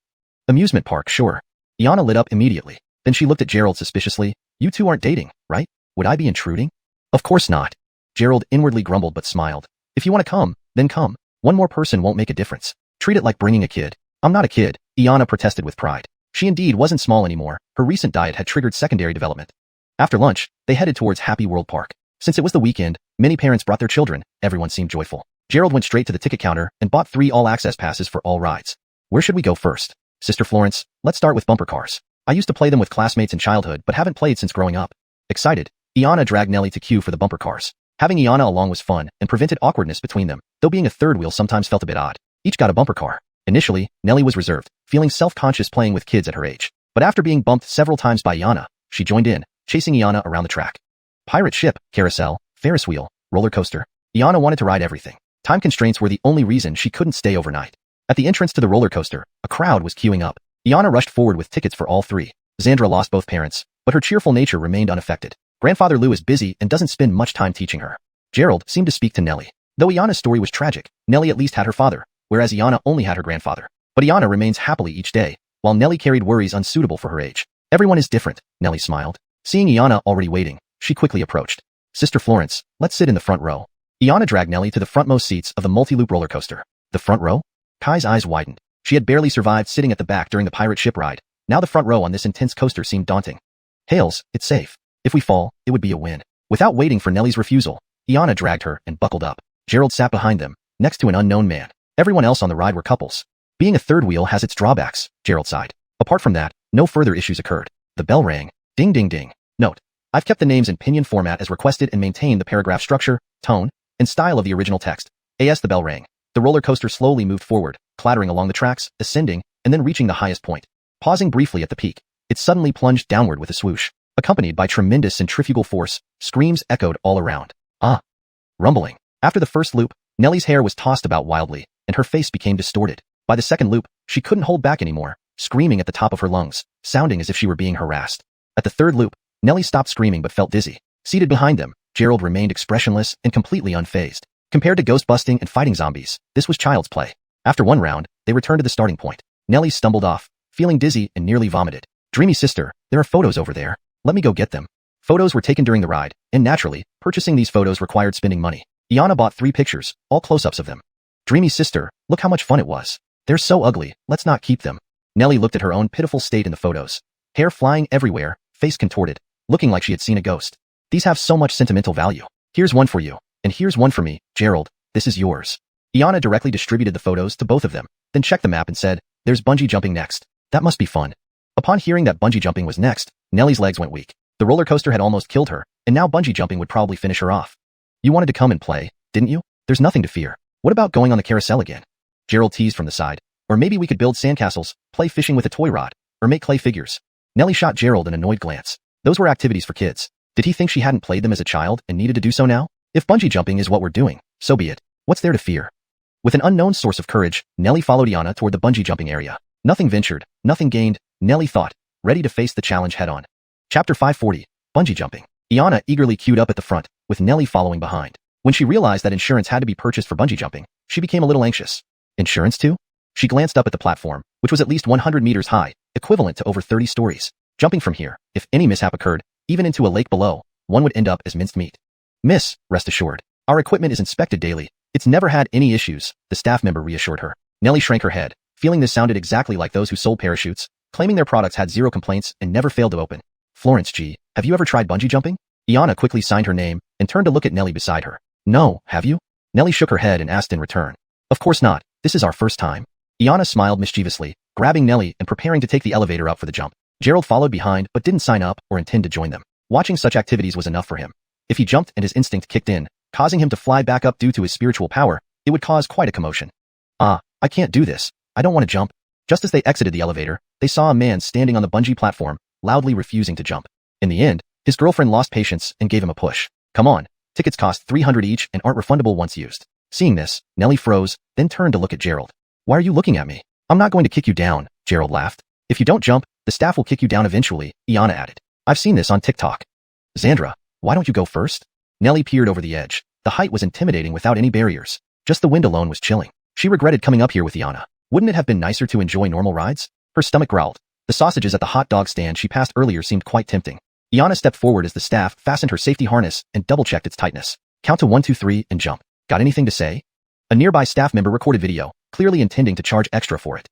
Amusement park, sure. Iana lit up immediately. Then she looked at Gerald suspiciously. You two aren't dating, right? Would I be intruding? Of course not. Gerald inwardly grumbled but smiled. If you want to come, then come. One more person won't make a difference. Treat it like bringing a kid. I'm not a kid, Iana protested with pride. She indeed wasn't small anymore. Her recent diet had triggered secondary development. After lunch, they headed towards Happy World Park. Since it was the weekend, many parents brought their children. Everyone seemed joyful. Gerald went straight to the ticket counter and bought 3 all-access passes for all rides. Where should we go first? Sister Florence, let's start with bumper cars. I used to play them with classmates in childhood but haven't played since growing up. Excited, Iana dragged Nellie to queue for the bumper cars. Having Iana along was fun and prevented awkwardness between them, though being a third wheel sometimes felt a bit odd. Each got a bumper car. Initially, Nellie was reserved, feeling self-conscious playing with kids at her age. But after being bumped several times by Iana, she joined in, chasing Iana around the track. Pirate ship, carousel, Ferris wheel, roller coaster. Iana wanted to ride everything. Time constraints were the only reason she couldn't stay overnight. At the entrance to the roller coaster, a crowd was queuing up. Iana rushed forward with tickets for all 3. Xandra lost both parents, but her cheerful nature remained unaffected. Grandfather Lou is busy and doesn't spend much time teaching her. Gerald seemed to speak to Nellie. Though Iana's story was tragic, Nellie at least had her father, whereas Iana only had her grandfather. But Iana remains happily each day, while Nelly carried worries unsuitable for her age. Everyone is different, Nelly smiled. Seeing Iana already waiting, she quickly approached. Sister Florence, let's sit in the front row. Iana dragged Nelly to the frontmost seats of the multi-loop roller coaster. The front row? Kai's eyes widened. She had barely survived sitting at the back during the pirate ship ride. Now the front row on this intense coaster seemed daunting. Hails, it's safe. If we fall, it would be a win. Without waiting for Nelly's refusal, Iana dragged her and buckled up. Gerald sat behind them, next to an unknown man. Everyone else on the ride were couples. Being a third wheel has its drawbacks, Gerald sighed. Apart from that, no further issues occurred. The bell rang. Ding ding ding. Note: I've kept the names in pinyin format as requested and maintained the paragraph structure, tone, and style of the original text. As the bell rang, the roller coaster slowly moved forward, clattering along the tracks, ascending, and then reaching the highest point. Pausing briefly at the peak, it suddenly plunged downward with a swoosh. Accompanied by tremendous centrifugal force, screams echoed all around. Ah! Rumbling. After the first loop, Nelly's hair was tossed about wildly, and her face became distorted. By the second loop, she couldn't hold back anymore, screaming at the top of her lungs, sounding as if she were being harassed. At the third loop, Nelly stopped screaming but felt dizzy. Seated behind them, Gerald remained expressionless and completely unfazed. Compared to ghost busting and fighting zombies, this was child's play. After one round, they returned to the starting point. Nelly stumbled off, feeling dizzy and nearly vomited. Dreamy sister, there are photos over there. Let me go get them. Photos were taken during the ride, and naturally, purchasing these photos required spending money. Iana bought 3 pictures, all close-ups of them. Dreamy sister, look how much fun it was. They're so ugly, let's not keep them. Nelly looked at her own pitiful state in the photos. Hair flying everywhere, face contorted, looking like she had seen a ghost. These have so much sentimental value. Here's one for you, and here's one for me, Gerald, this is yours. Iana directly distributed the photos to both of them, then checked the map and said, there's bungee jumping next. That must be fun. Upon hearing that bungee jumping was next, Nelly's legs went weak. The roller coaster had almost killed her, and now bungee jumping would probably finish her off. You wanted to come and play, didn't you? There's nothing to fear. What about going on the carousel again? Gerald teased from the side. Or maybe we could build sandcastles, play fishing with a toy rod, or make clay figures. Nelly shot Gerald an annoyed glance. Those were activities for kids. Did he think she hadn't played them as a child and needed to do so now? If bungee jumping is what we're doing, so be it. What's there to fear? With an unknown source of courage, Nelly followed Iana toward the bungee jumping area. Nothing ventured, nothing gained, Nelly thought, ready to face the challenge head-on. Chapter 540, Bungee Jumping. Iana eagerly queued up at the front, with Nelly following behind. When she realized that insurance had to be purchased for bungee jumping, she became a little anxious. Insurance too? She glanced up at the platform, which was at least 100 meters high, equivalent to over 30 stories. Jumping from here, if any mishap occurred, even into a lake below, one would end up as minced meat. Miss, rest assured, our equipment is inspected daily. It's never had any issues, the staff member reassured her. Nelly shrank her head, feeling this sounded exactly like those who sold parachutes, claiming their products had 0 complaints and never failed to open. Florence G., have you ever tried bungee jumping? Iana quickly signed her name and turned to look at Nelly beside her. No, have you? Nelly shook her head and asked in return. Of course not, this is our first time. Iana smiled mischievously, grabbing Nelly and preparing to take the elevator up for the jump. Gerald followed behind but didn't sign up or intend to join them. Watching such activities was enough for him. If he jumped and his instinct kicked in, causing him to fly back up due to his spiritual power, it would cause quite a commotion. I can't do this. I don't want to jump. Just as they exited the elevator, they saw a man standing on the bungee platform, loudly refusing to jump. In the end, his girlfriend lost patience and gave him a push. Come on, tickets cost $300 each and aren't refundable once used. Seeing this, Nelly froze, then turned to look at Gerald. Why are you looking at me? I'm not going to kick you down, Gerald laughed. If you don't jump, the staff will kick you down eventually, Iana added. I've seen this on TikTok. Xandra, why don't you go first? Nelly peered over the edge. The height was intimidating without any barriers. Just the wind alone was chilling. She regretted coming up here with Iana. Wouldn't it have been nicer to enjoy normal rides? Her stomach growled. The sausages at the hot dog stand she passed earlier seemed quite tempting. Iana stepped forward as the staff fastened her safety harness and double-checked its tightness. Count to 1, 2, 3 and jump. Got anything to say? A nearby staff member recorded video, clearly intending to charge extra for it.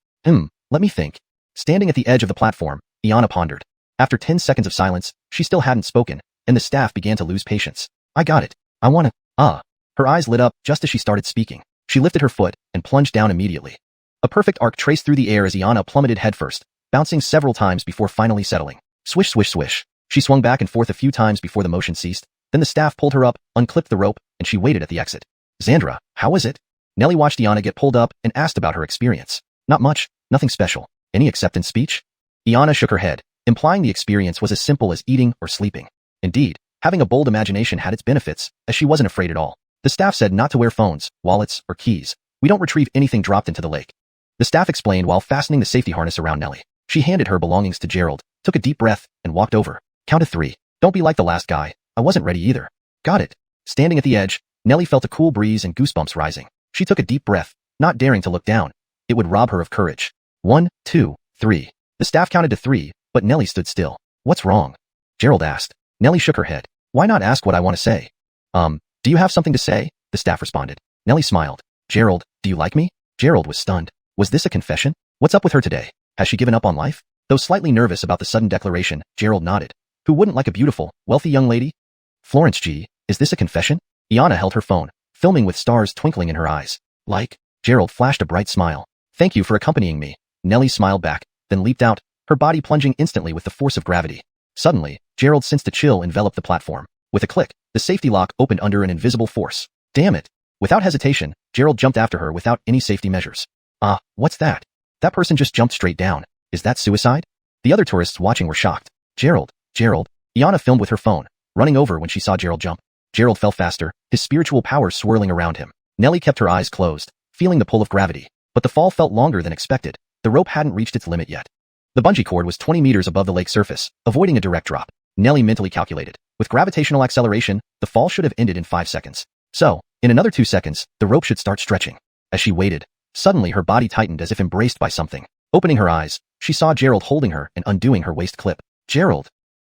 Let me think. Standing at the edge of the platform, Iana pondered. After 10 seconds of silence, she still hadn't spoken, and the staff began to lose patience. I got it. I wanna. Her eyes lit up just as she started speaking. She lifted her foot and plunged down immediately. A perfect arc traced through the air as Iana plummeted headfirst, bouncing several times before finally settling. Swish, swish, swish. She swung back and forth a few times before the motion ceased. Then the staff pulled her up, unclipped the rope, and she waited at the exit. Xandra, how was it? Nelly watched Iana get pulled up and asked about her experience. Not much, nothing special. Any acceptance speech? Iana shook her head, implying the experience was as simple as eating or sleeping. Indeed, having a bold imagination had its benefits, as she wasn't afraid at all. The staff said not to wear phones, wallets, or keys. We don't retrieve anything dropped into the lake. The staff explained while fastening the safety harness around Nelly. She handed her belongings to Gerald, took a deep breath, and walked over. Count to 3. Don't be like the last guy. I wasn't ready either. Got it. Standing at the edge, Nelly felt a cool breeze and goosebumps rising. She took a deep breath, not daring to look down. It would rob her of courage. 1, 2, 3. The staff counted to 3, but Nellie stood still. What's wrong? Gerald asked. Nellie shook her head. Why not ask what I want to say? Do you have something to say? The staff responded. Nellie smiled. Gerald, do you like me? Gerald was stunned. Was this a confession? What's up with her today? Has she given up on life? Though slightly nervous about the sudden declaration, Gerald nodded. Who wouldn't like a beautiful, wealthy young lady? Florence G., is this a confession? Iana held her phone, filming with stars twinkling in her eyes. Like? Gerald flashed a bright smile. Thank you for accompanying me. Nellie smiled back, then leaped out, her body plunging instantly with the force of gravity. Suddenly, Gerald sensed a chill envelop the platform. With a click, the safety lock opened under an invisible force. Damn it! Without hesitation, Gerald jumped after her without any safety measures. What's that? That person just jumped straight down. Is that suicide? The other tourists watching were shocked. Gerald. Iana filmed with her phone, running over when she saw Gerald jump. Gerald fell faster, his spiritual powers swirling around him. Nellie kept her eyes closed, feeling the pull of gravity. But the fall felt longer than expected. The rope hadn't reached its limit yet. The bungee cord was 20 meters above the lake surface, avoiding a direct drop. Nellie mentally calculated. With gravitational acceleration, the fall should have ended in 5 seconds. So, in another 2 seconds, the rope should start stretching. As she waited, suddenly her body tightened as if embraced by something. Opening her eyes, she saw Gerald holding her and undoing her waist clip. Gerald!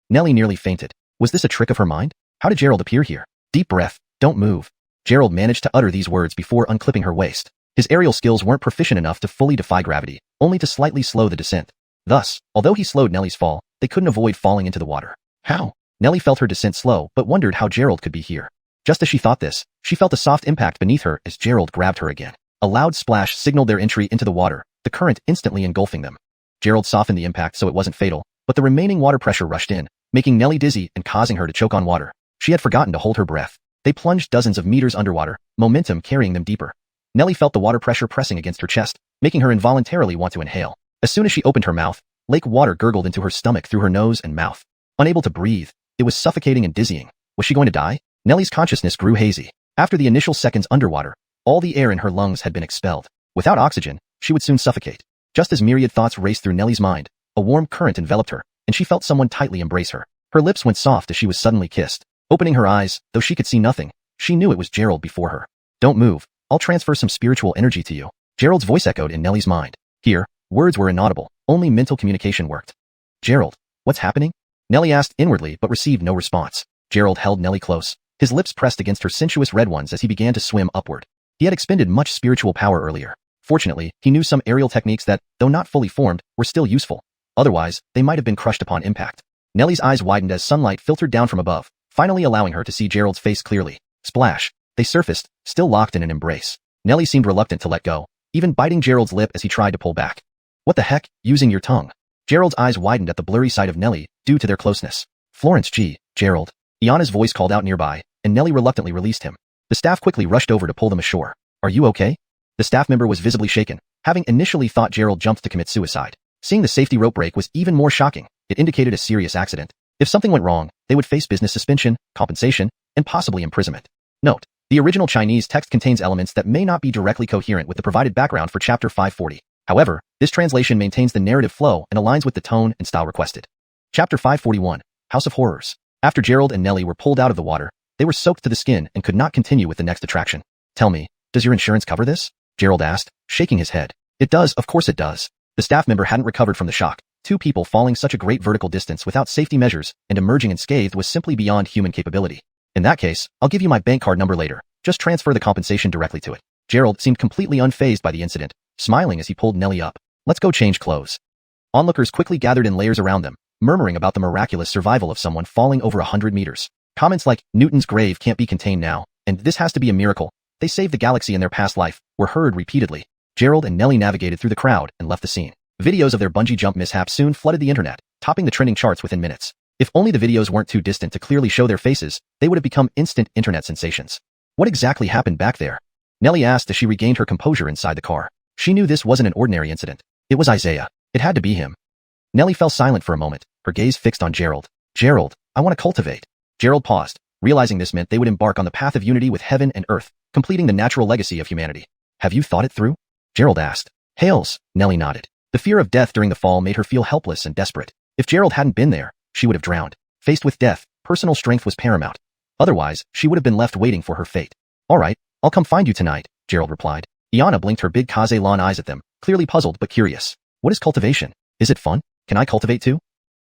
Nellie nearly fainted. Was this a trick of her mind? How did Gerald appear here? Deep breath. Don't move. Gerald managed to utter these words before unclipping her waist. His aerial skills weren't proficient enough to fully defy gravity, only to slightly slow the descent. Thus, although he slowed Nellie's fall, they couldn't avoid falling into the water. How? Nellie felt her descent slow but wondered how Gerald could be here. Just as she thought this, she felt a soft impact beneath her as Gerald grabbed her again. A loud splash signaled their entry into the water, the current instantly engulfing them. Gerald softened the impact so it wasn't fatal, but the remaining water pressure rushed in, making Nellie dizzy and causing her to choke on water. She had forgotten to hold her breath. They plunged dozens of meters underwater, momentum carrying them deeper. Nellie felt the water pressure pressing against her chest, making her involuntarily want to inhale. As soon as she opened her mouth, lake water gurgled into her stomach through her nose and mouth. Unable to breathe, it was suffocating and dizzying. Was she going to die? Nellie's consciousness grew hazy. After the initial seconds underwater, all the air in her lungs had been expelled. Without oxygen, she would soon suffocate. Just as myriad thoughts raced through Nellie's mind, a warm current enveloped her, and she felt someone tightly embrace her. Her lips went soft as she was suddenly kissed. Opening her eyes, though she could see nothing, she knew it was Gerald before her. Don't move. I'll transfer some spiritual energy to you. Gerald's voice echoed in Nellie's mind. Here, words were inaudible, only mental communication worked. Gerald, what's happening? Nellie asked inwardly but received no response. Gerald held Nellie close, his lips pressed against her sensuous red ones as he began to swim upward. He had expended much spiritual power earlier. Fortunately, he knew some aerial techniques that, though not fully formed, were still useful. Otherwise, they might have been crushed upon impact. Nellie's eyes widened as sunlight filtered down from above, finally allowing her to see Gerald's face clearly. Splash! They surfaced, still locked in an embrace. Nellie seemed reluctant to let go, even biting Gerald's lip as he tried to pull back. What the heck, using your tongue? Gerald's eyes widened at the blurry sight of Nellie, due to their closeness. Florence G., Gerald. Iana's voice called out nearby, and Nellie reluctantly released him. The staff quickly rushed over to pull them ashore. Are you okay? The staff member was visibly shaken, having initially thought Gerald jumped to commit suicide. Seeing the safety rope break was even more shocking. It indicated a serious accident. If something went wrong, they would face business suspension, compensation, and possibly imprisonment. Note: the original Chinese text contains elements that may not be directly coherent with the provided background for Chapter 540. However, this translation maintains the narrative flow and aligns with the tone and style requested. Chapter 541, House of Horrors. After Gerald and Nellie were pulled out of the water, they were soaked to the skin and could not continue with the next attraction. Tell me, does your insurance cover this? Gerald asked, shaking his head. It does, of course it does. The staff member hadn't recovered from the shock. 2 people falling such a great vertical distance without safety measures and emerging unscathed was simply beyond human capability. In that case, I'll give you my bank card number later. Just transfer the compensation directly to it. Gerald seemed completely unfazed by the incident, smiling as he pulled Nellie up. Let's go change clothes. Onlookers quickly gathered in layers around them, murmuring about the miraculous survival of someone falling over 100 meters. Comments like, Newton's grave can't be contained now, and this has to be a miracle. They saved the galaxy in their past life, were heard repeatedly. Gerald and Nellie navigated through the crowd and left the scene. Videos of their bungee jump mishap soon flooded the internet, topping the trending charts within minutes. If only the videos weren't too distant to clearly show their faces, they would have become instant internet sensations. What exactly happened back there? Nellie asked as she regained her composure inside the car. She knew this wasn't an ordinary incident. It was Isaiah. It had to be him. Nellie fell silent for a moment, her gaze fixed on Gerald. Gerald, I want to cultivate. Gerald paused, realizing this meant they would embark on the path of unity with heaven and earth, completing the natural legacy of humanity. Have you thought it through? Gerald asked. Hails, Nellie nodded. The fear of death during the fall made her feel helpless and desperate. If Gerald hadn't been there, she would have drowned. Faced with death, personal strength was paramount. Otherwise, she would have been left waiting for her fate. All right, I'll come find you tonight, Gerald replied. Iana blinked her big Kaze-lan eyes at them, clearly puzzled but curious. What is cultivation? Is it fun? Can I cultivate too?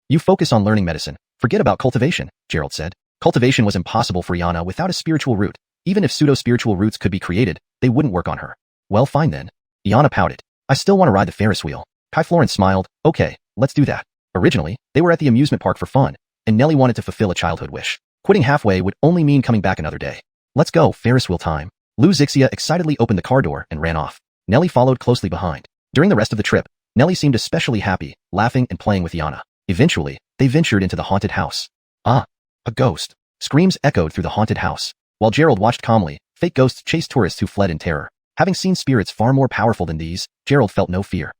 You focus on learning medicine. Forget about cultivation, Gerald said. Cultivation was impossible for Iana without a spiritual root. Even if pseudo-spiritual roots could be created, they wouldn't work on her. Well, fine then. Iana pouted. I still want to ride the Ferris wheel. Kai Florence smiled. Okay, let's do that. Originally, they were at the amusement park for fun, and Nellie wanted to fulfill a childhood wish. Quitting halfway would only mean coming back another day. Let's go, Ferris wheel time. Lou Zixia excitedly opened the car door and ran off. Nellie followed closely behind. During the rest of the trip, Nellie seemed especially happy, laughing and playing with Iana. Eventually, they ventured into the haunted house. Ah, a ghost. Screams echoed through the haunted house. While Gerald watched calmly, fake ghosts chased tourists who fled in terror. Having seen spirits far more powerful than these, Gerald felt no fear.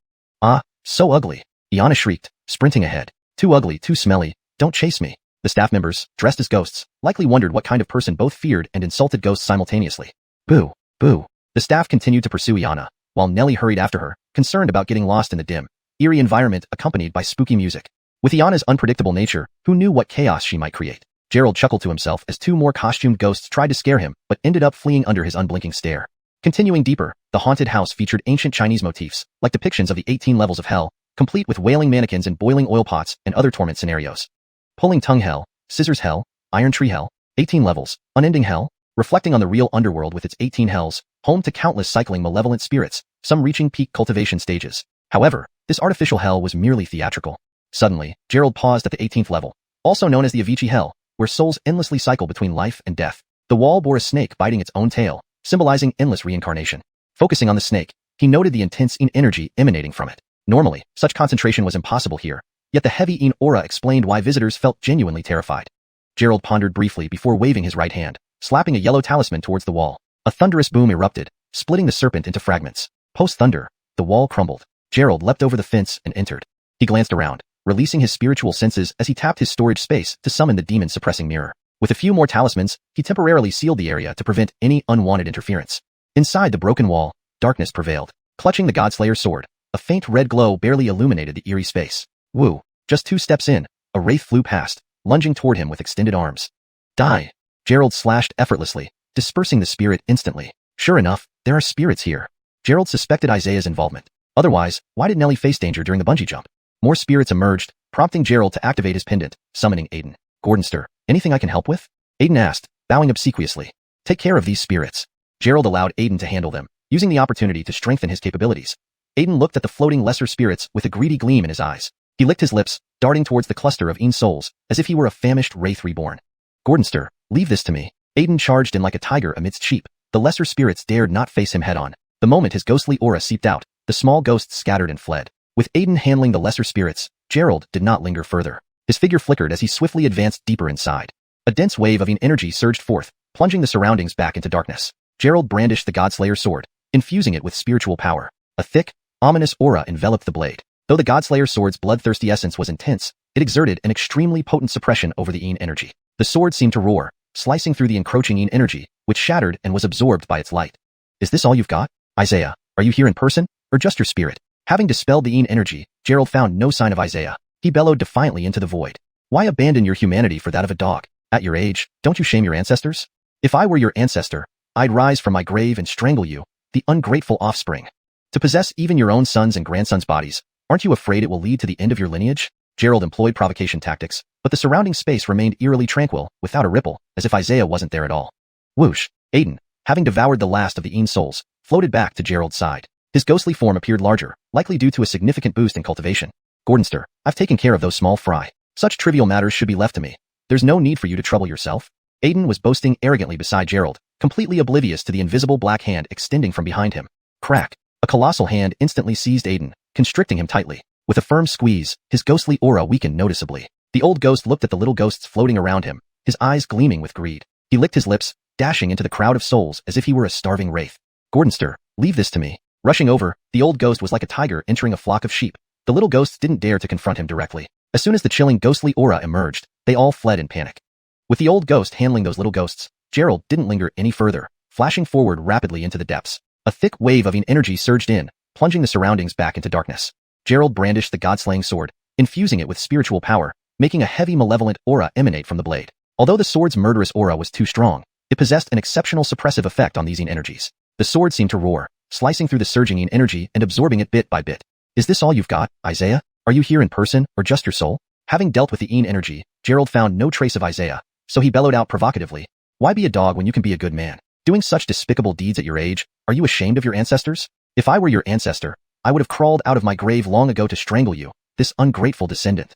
Ah, so ugly. Iana shrieked, sprinting ahead. Too ugly, too smelly, don't chase me. The staff members, dressed as ghosts, likely wondered what kind of person both feared and insulted ghosts simultaneously. Boo, boo. The staff continued to pursue Iana, while Nellie hurried after her, concerned about getting lost in the dim, eerie environment accompanied by spooky music. With Iana's unpredictable nature, who knew what chaos she might create? Gerald chuckled to himself as two more costumed ghosts tried to scare him, but ended up fleeing under his unblinking stare. Continuing deeper, the haunted house featured ancient Chinese motifs, like depictions of the 18 levels of hell, complete with wailing mannequins and boiling oil pots and other torment scenarios. Pulling tongue hell, scissors hell, iron tree hell, 18 levels, unending hell, reflecting on the real underworld with its 18 hells, home to countless cycling malevolent spirits, some reaching peak cultivation stages. However, this artificial hell was merely theatrical. Suddenly, Gerald paused at the 18th level, also known as the Avicii hell, where souls endlessly cycle between life and death. The wall bore a snake biting its own tail, symbolizing endless reincarnation. Focusing on the snake, he noted the intense Yin energy emanating from it. Normally, such concentration was impossible here, yet the heavy Yin aura explained why visitors felt genuinely terrified. Gerald pondered briefly before waving his right hand, slapping a yellow talisman towards the wall. A thunderous boom erupted, splitting the serpent into fragments. Post-thunder, the wall crumbled. Gerald leapt over the fence and entered. He glanced around, releasing his spiritual senses as he tapped his storage space to summon the demon-suppressing mirror. With a few more talismans, he temporarily sealed the area to prevent any unwanted interference. Inside the broken wall, darkness prevailed. Clutching the Godslayer's sword, a faint red glow barely illuminated the eerie space. Woo! Just 2 steps in, a wraith flew past, lunging toward him with extended arms. Die! Gerald slashed effortlessly, dispersing the spirit instantly. Sure enough, there are spirits here. Gerald suspected Isaiah's involvement. Otherwise, why did Nellie face danger during the bungee jump? More spirits emerged, prompting Gerald to activate his pendant, summoning Aiden. Gordonster, anything I can help with? Aiden asked, bowing obsequiously. Take care of these spirits. Gerald allowed Aiden to handle them, using the opportunity to strengthen his capabilities. Aiden looked at the floating lesser spirits with a greedy gleam in his eyes. He licked his lips, darting towards the cluster of Ain souls, as if he were a famished wraith reborn. Gordonster, leave this to me. Aiden charged in like a tiger amidst sheep. The lesser spirits dared not face him head-on. The moment his ghostly aura seeped out, the small ghosts scattered and fled. With Aiden handling the lesser spirits, Gerald did not linger further. His figure flickered as he swiftly advanced deeper inside. A dense wave of Ain energy surged forth, plunging the surroundings back into darkness. Gerald brandished the Godslayer's sword, infusing it with spiritual power. A thick, ominous aura enveloped the blade. Though the Godslayer's sword's bloodthirsty essence was intense, it exerted an extremely potent suppression over the Ain energy. The sword seemed to roar, slicing through the encroaching Ain energy, which shattered and was absorbed by its light. Is this all you've got? Isaiah, are you here in person, or just your spirit? Having dispelled the Ain energy, Gerald found no sign of Isaiah. He bellowed defiantly into the void. Why abandon your humanity for that of a dog? At your age, don't you shame your ancestors? If I were your ancestor, I'd rise from my grave and strangle you, the ungrateful offspring. To possess even your own sons and grandsons' bodies, aren't you afraid it will lead to the end of your lineage? Gerald employed provocation tactics, but the surrounding space remained eerily tranquil, without a ripple, as if Isaiah wasn't there at all. Whoosh! Aiden, having devoured the last of the Ain souls, floated back to Gerald's side. His ghostly form appeared larger, likely due to a significant boost in cultivation. Gordonster, I've taken care of those small fry. Such trivial matters should be left to me. There's no need for you to trouble yourself. Aiden was boasting arrogantly beside Gerald, completely oblivious to the invisible black hand extending from behind him. Crack! A colossal hand instantly seized Aiden, constricting him tightly. With a firm squeeze, his ghostly aura weakened noticeably. The old ghost looked at the little ghosts floating around him, his eyes gleaming with greed. He licked his lips, dashing into the crowd of souls as if he were a starving wraith. Gordonster, leave this to me. Rushing over, the old ghost was like a tiger entering a flock of sheep. The little ghosts didn't dare to confront him directly. As soon as the chilling ghostly aura emerged, they all fled in panic. With the old ghost handling those little ghosts, Gerald didn't linger any further, flashing forward rapidly into the depths. A thick wave of Ain energy surged in, plunging the surroundings back into darkness. Gerald brandished the god-slaying sword, infusing it with spiritual power, making a heavy malevolent aura emanate from the blade. Although the sword's murderous aura was too strong, it possessed an exceptional suppressive effect on these Ain energies. The sword seemed to roar, slicing through the surging Ain energy and absorbing it bit by bit. Is this all you've got, Isaiah? Are you here in person, or just your soul? Having dealt with the Een energy, Gerald found no trace of Isaiah, so he bellowed out provocatively. Why be a dog when you can be a good man? Doing such despicable deeds at your age, are you ashamed of your ancestors? If I were your ancestor, I would have crawled out of my grave long ago to strangle you, this ungrateful descendant.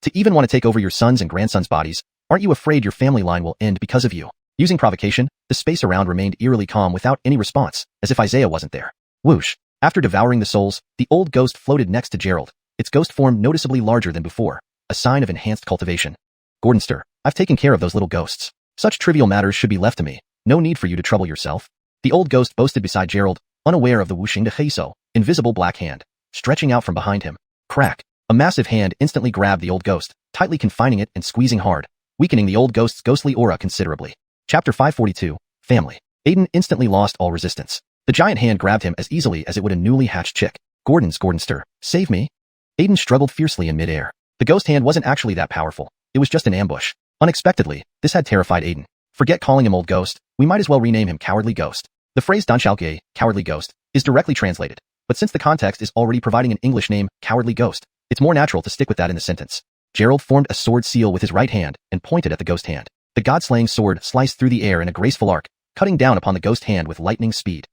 To even want to take over your sons' and grandsons' bodies, aren't you afraid your family line will end because of you? Using provocation, the space around remained eerily calm without any response, as if Isaiah wasn't there. Whoosh! After devouring the souls, the old ghost floated next to Gerald, its ghost form noticeably larger than before, a sign of enhanced cultivation. Gordonster, I've taken care of those little ghosts. Such trivial matters should be left to me. No need for you to trouble yourself. The old ghost boasted beside Gerald, unaware of the whooshing de heiso, invisible black hand, stretching out from behind him. Crack! A massive hand instantly grabbed the old ghost, tightly confining it and squeezing hard, weakening the old ghost's ghostly aura considerably. Chapter 542, Family. Aiden instantly lost all resistance. The giant hand grabbed him as easily as it would a newly hatched chick. Gordonster, save me. Aiden struggled fiercely in midair. The ghost hand wasn't actually that powerful. It was just an ambush. Unexpectedly, this had terrified Aiden. Forget calling him Old Ghost, we might as well rename him Cowardly Ghost. The phrase Danschalke, Cowardly Ghost, is directly translated, but since the context is already providing an English name, Cowardly Ghost, it's more natural to stick with that in the sentence. Gerald formed a sword seal with his right hand and pointed at the ghost hand. The god-slaying sword sliced through the air in a graceful arc, cutting down upon the ghost hand with lightning speed.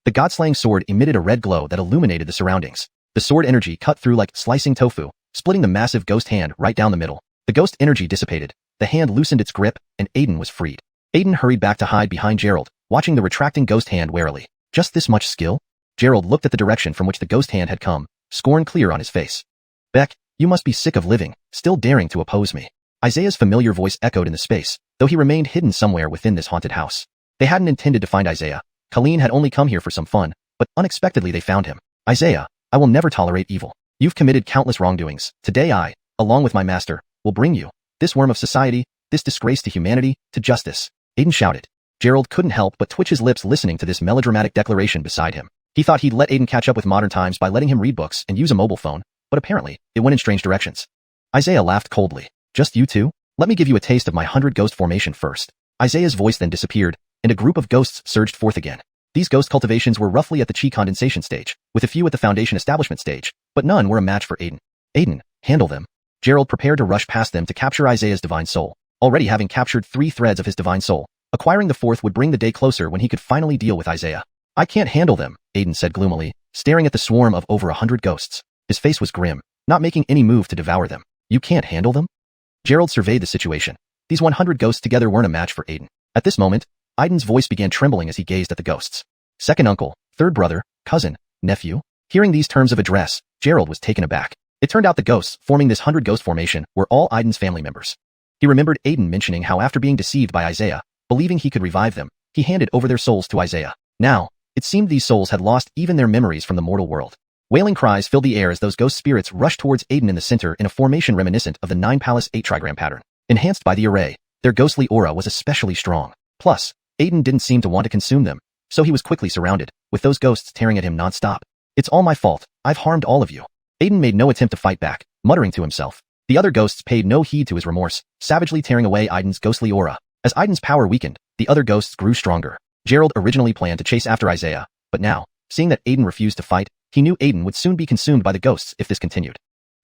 The god-slaying sword emitted a red glow that illuminated the surroundings. The sword energy cut through like slicing tofu, splitting the massive ghost hand right down the middle. The ghost energy dissipated, the hand loosened its grip, and Aiden was freed. Aiden hurried back to hide behind Gerald, watching the retracting ghost hand warily. Just this much skill? Gerald looked at the direction from which the ghost hand had come, scorn clear on his face. Beck, you must be sick of living, still daring to oppose me. Isaiah's familiar voice echoed in the space, though he remained hidden somewhere within this haunted house. They hadn't intended to find Isaiah. Colleen had only come here for some fun, but unexpectedly they found him. Isaiah, I will never tolerate evil. You've committed countless wrongdoings. Today I, along with my master, will bring you, this worm of society, this disgrace to humanity, to justice. Aiden shouted. Gerald couldn't help but twitch his lips listening to this melodramatic declaration beside him. He thought he'd let Aiden catch up with modern times by letting him read books and use a mobile phone, but apparently, it went in strange directions. Isaiah laughed coldly. Just you two? Let me give you a taste of my 100-ghost formation first. Isaiah's voice then disappeared, and a group of ghosts surged forth again. These ghost cultivations were roughly at the chi condensation stage, with a few at the foundation establishment stage, but none were a match for Aiden. Aiden, handle them. Gerald prepared to rush past them to capture Isaiah's divine soul, already having captured 3 threads of his divine soul. Acquiring the 4th would bring the day closer when he could finally deal with Isaiah. I can't handle them, Aiden said gloomily, staring at the swarm of over 100 ghosts. His face was grim, not making any move to devour them. You can't handle them? Gerald surveyed the situation. These 100 ghosts together weren't a match for Aiden. At this moment, Aiden's voice began trembling as he gazed at the ghosts. Second uncle, third brother, cousin, nephew. Hearing these terms of address, Gerald was taken aback. It turned out the ghosts forming this 100-ghost formation were all Aiden's family members. He remembered Aiden mentioning how after being deceived by Isaiah, believing he could revive them, he handed over their souls to Isaiah. Now, it seemed these souls had lost even their memories from the mortal world. Wailing cries filled the air as those ghost spirits rushed towards Aiden in the center in a formation reminiscent of the 9-palace 8-trigram pattern. Enhanced by the array, their ghostly aura was especially strong. Plus, Aiden didn't seem to want to consume them, so he was quickly surrounded, with those ghosts tearing at him non-stop. It's all my fault, I've harmed all of you. Aiden made no attempt to fight back, muttering to himself. The other ghosts paid no heed to his remorse, savagely tearing away Aiden's ghostly aura. As Aiden's power weakened, the other ghosts grew stronger. Gerald originally planned to chase after Isaiah, but now, seeing that Aiden refused to fight, he knew Aiden would soon be consumed by the ghosts if this continued.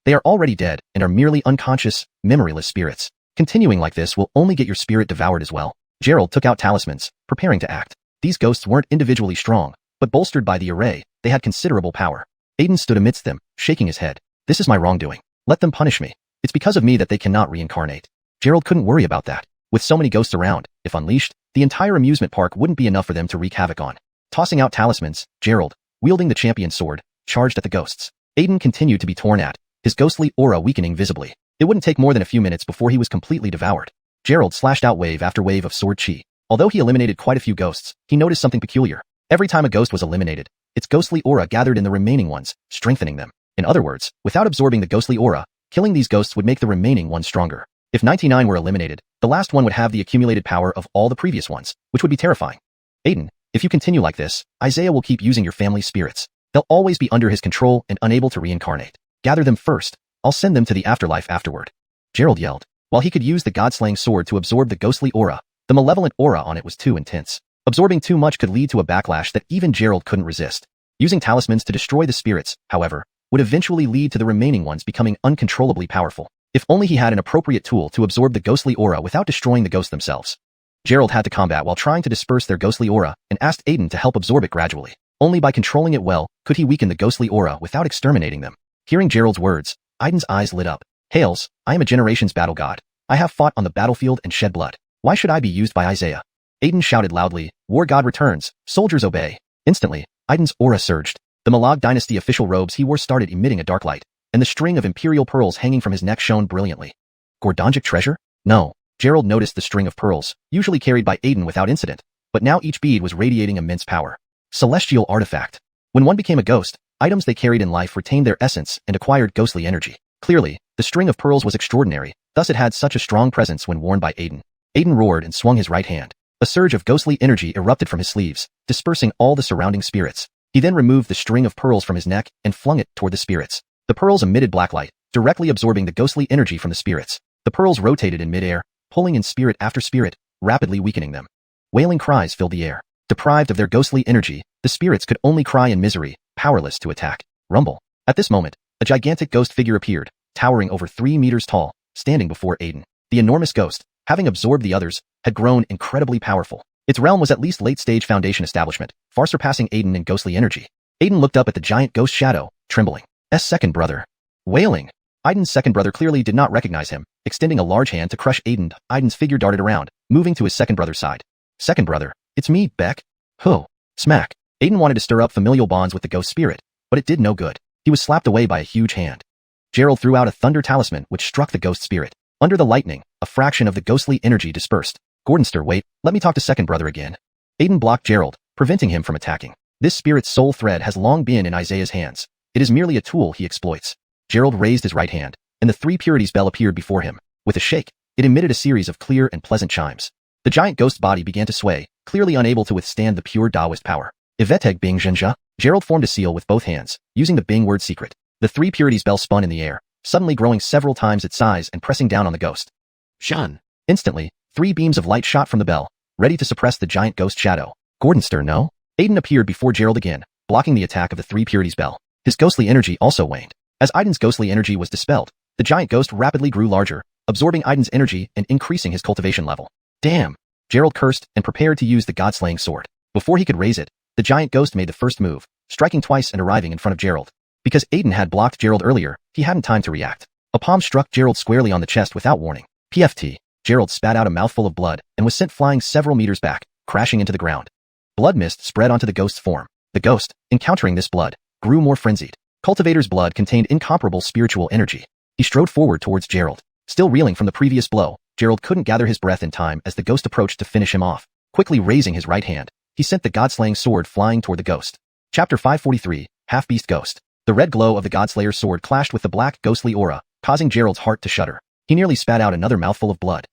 They are already dead and are merely unconscious, memoryless spirits. Continuing like this will only get your spirit devoured as well. Gerald took out talismans, preparing to act. These ghosts weren't individually strong, but bolstered by the array, they had considerable power. Aiden stood amidst them, shaking his head. This is my wrongdoing. Let them punish me. It's because of me that they cannot reincarnate. Gerald couldn't worry about that. With so many ghosts around, if unleashed, the entire amusement park wouldn't be enough for them to wreak havoc on. Tossing out talismans, Gerald, wielding the champion sword, charged at the ghosts. Aiden continued to be torn at, his ghostly aura weakening visibly. It wouldn't take more than a few minutes before he was completely devoured. Gerald slashed out wave after wave of sword chi. Although he eliminated quite a few ghosts, he noticed something peculiar. Every time a ghost was eliminated, its ghostly aura gathered in the remaining ones, strengthening them. In other words, without absorbing the ghostly aura, killing these ghosts would make the remaining ones stronger. If 99 were eliminated, the last one would have the accumulated power of all the previous ones, which would be terrifying. Aiden, if you continue like this, Isaiah will keep using your family's spirits. They'll always be under his control and unable to reincarnate. Gather them first. I'll send them to the afterlife afterward. Gerald yelled. While he could use the god-slaying sword to absorb the ghostly aura, the malevolent aura on it was too intense. Absorbing too much could lead to a backlash that even Gerald couldn't resist. Using talismans to destroy the spirits, however, would eventually lead to the remaining ones becoming uncontrollably powerful. If only he had an appropriate tool to absorb the ghostly aura without destroying the ghosts themselves. Gerald had to combat while trying to disperse their ghostly aura and asked Aiden to help absorb it gradually. Only by controlling it well could he weaken the ghostly aura without exterminating them. Hearing Gerald's words, Aiden's eyes lit up. Hails, I am a generation's battle god. I have fought on the battlefield and shed blood. Why should I be used by Isaiah? Aiden shouted loudly, War god returns, soldiers obey. Instantly, Aiden's aura surged. The Malag dynasty official robes he wore started emitting a dark light, and the string of imperial pearls hanging from his neck shone brilliantly. Gordonjic treasure? No. Gerald noticed the string of pearls, usually carried by Aiden without incident, but now each bead was radiating immense power. Celestial artifact. When one became a ghost, items they carried in life retained their essence and acquired ghostly energy. Clearly, the string of pearls was extraordinary, thus it had such a strong presence when worn by Aiden. Aiden roared and swung his right hand. A surge of ghostly energy erupted from his sleeves, dispersing all the surrounding spirits. He then removed the string of pearls from his neck and flung it toward the spirits. The pearls emitted black light, directly absorbing the ghostly energy from the spirits. The pearls rotated in midair, pulling in spirit after spirit, rapidly weakening them. Wailing cries filled the air. Deprived of their ghostly energy, the spirits could only cry in misery, powerless to attack. Rumble. At this moment, a gigantic ghost figure appeared, towering over 3 meters tall, standing before Aiden. The enormous ghost, having absorbed the others, had grown incredibly powerful. Its realm was at least late-stage Foundation establishment, far surpassing Aiden in ghostly energy. Aiden looked up at the giant ghost shadow, trembling. Second brother. Wailing. Aiden's second brother clearly did not recognize him, extending a large hand to crush Aiden. Aiden's figure darted around, moving to his second brother's side. Second brother, it's me, Beck. Huh. Smack. Aiden wanted to stir up familial bonds with the ghost spirit, but it did no good. He was slapped away by a huge hand. Gerald threw out a thunder talisman which struck the ghost spirit. Under the lightning, a fraction of the ghostly energy dispersed. Gordonster, wait, let me talk to second brother again. Aiden blocked Gerald, preventing him from attacking. This spirit's soul thread has long been in Isaiah's hands. It is merely a tool he exploits. Gerald raised his right hand, and the 3 purities bell appeared before him. With a shake, it emitted a series of clear and pleasant chimes. The giant ghost body began to sway, clearly unable to withstand the pure Taoist power. Iveteg Bing Zhenjia. Gerald formed a seal with both hands, using the Bing word secret. The 3 purities bell spun in the air, suddenly growing several times its size and pressing down on the ghost. Shan. Instantly, 3 beams of light shot from the bell, ready to suppress the giant ghost shadow. Gordonster, no? Aiden appeared before Gerald again, blocking the attack of the 3 purities bell. His ghostly energy also waned. As Aiden's ghostly energy was dispelled, the giant ghost rapidly grew larger, absorbing Aiden's energy and increasing his cultivation level. Damn! Gerald cursed and prepared to use the god-slaying sword. Before he could raise it, the giant ghost made the first move, striking twice and arriving in front of Gerald. Because Aiden had blocked Gerald earlier, he hadn't time to react. A palm struck Gerald squarely on the chest without warning. PFT. Gerald spat out a mouthful of blood and was sent flying several meters back, crashing into the ground. Blood mist spread onto the ghost's form. The ghost, encountering this blood, grew more frenzied. Cultivator's blood contained incomparable spiritual energy. He strode forward towards Gerald. Still reeling from the previous blow, Gerald couldn't gather his breath in time as the ghost approached to finish him off. Quickly raising his right hand, he sent the god-slaying sword flying toward the ghost. Chapter 543, Half-Beast Ghost. The red glow of the godslayer's sword clashed with the black ghostly aura, causing Gerald's heart to shudder. He nearly spat out another mouthful of blood.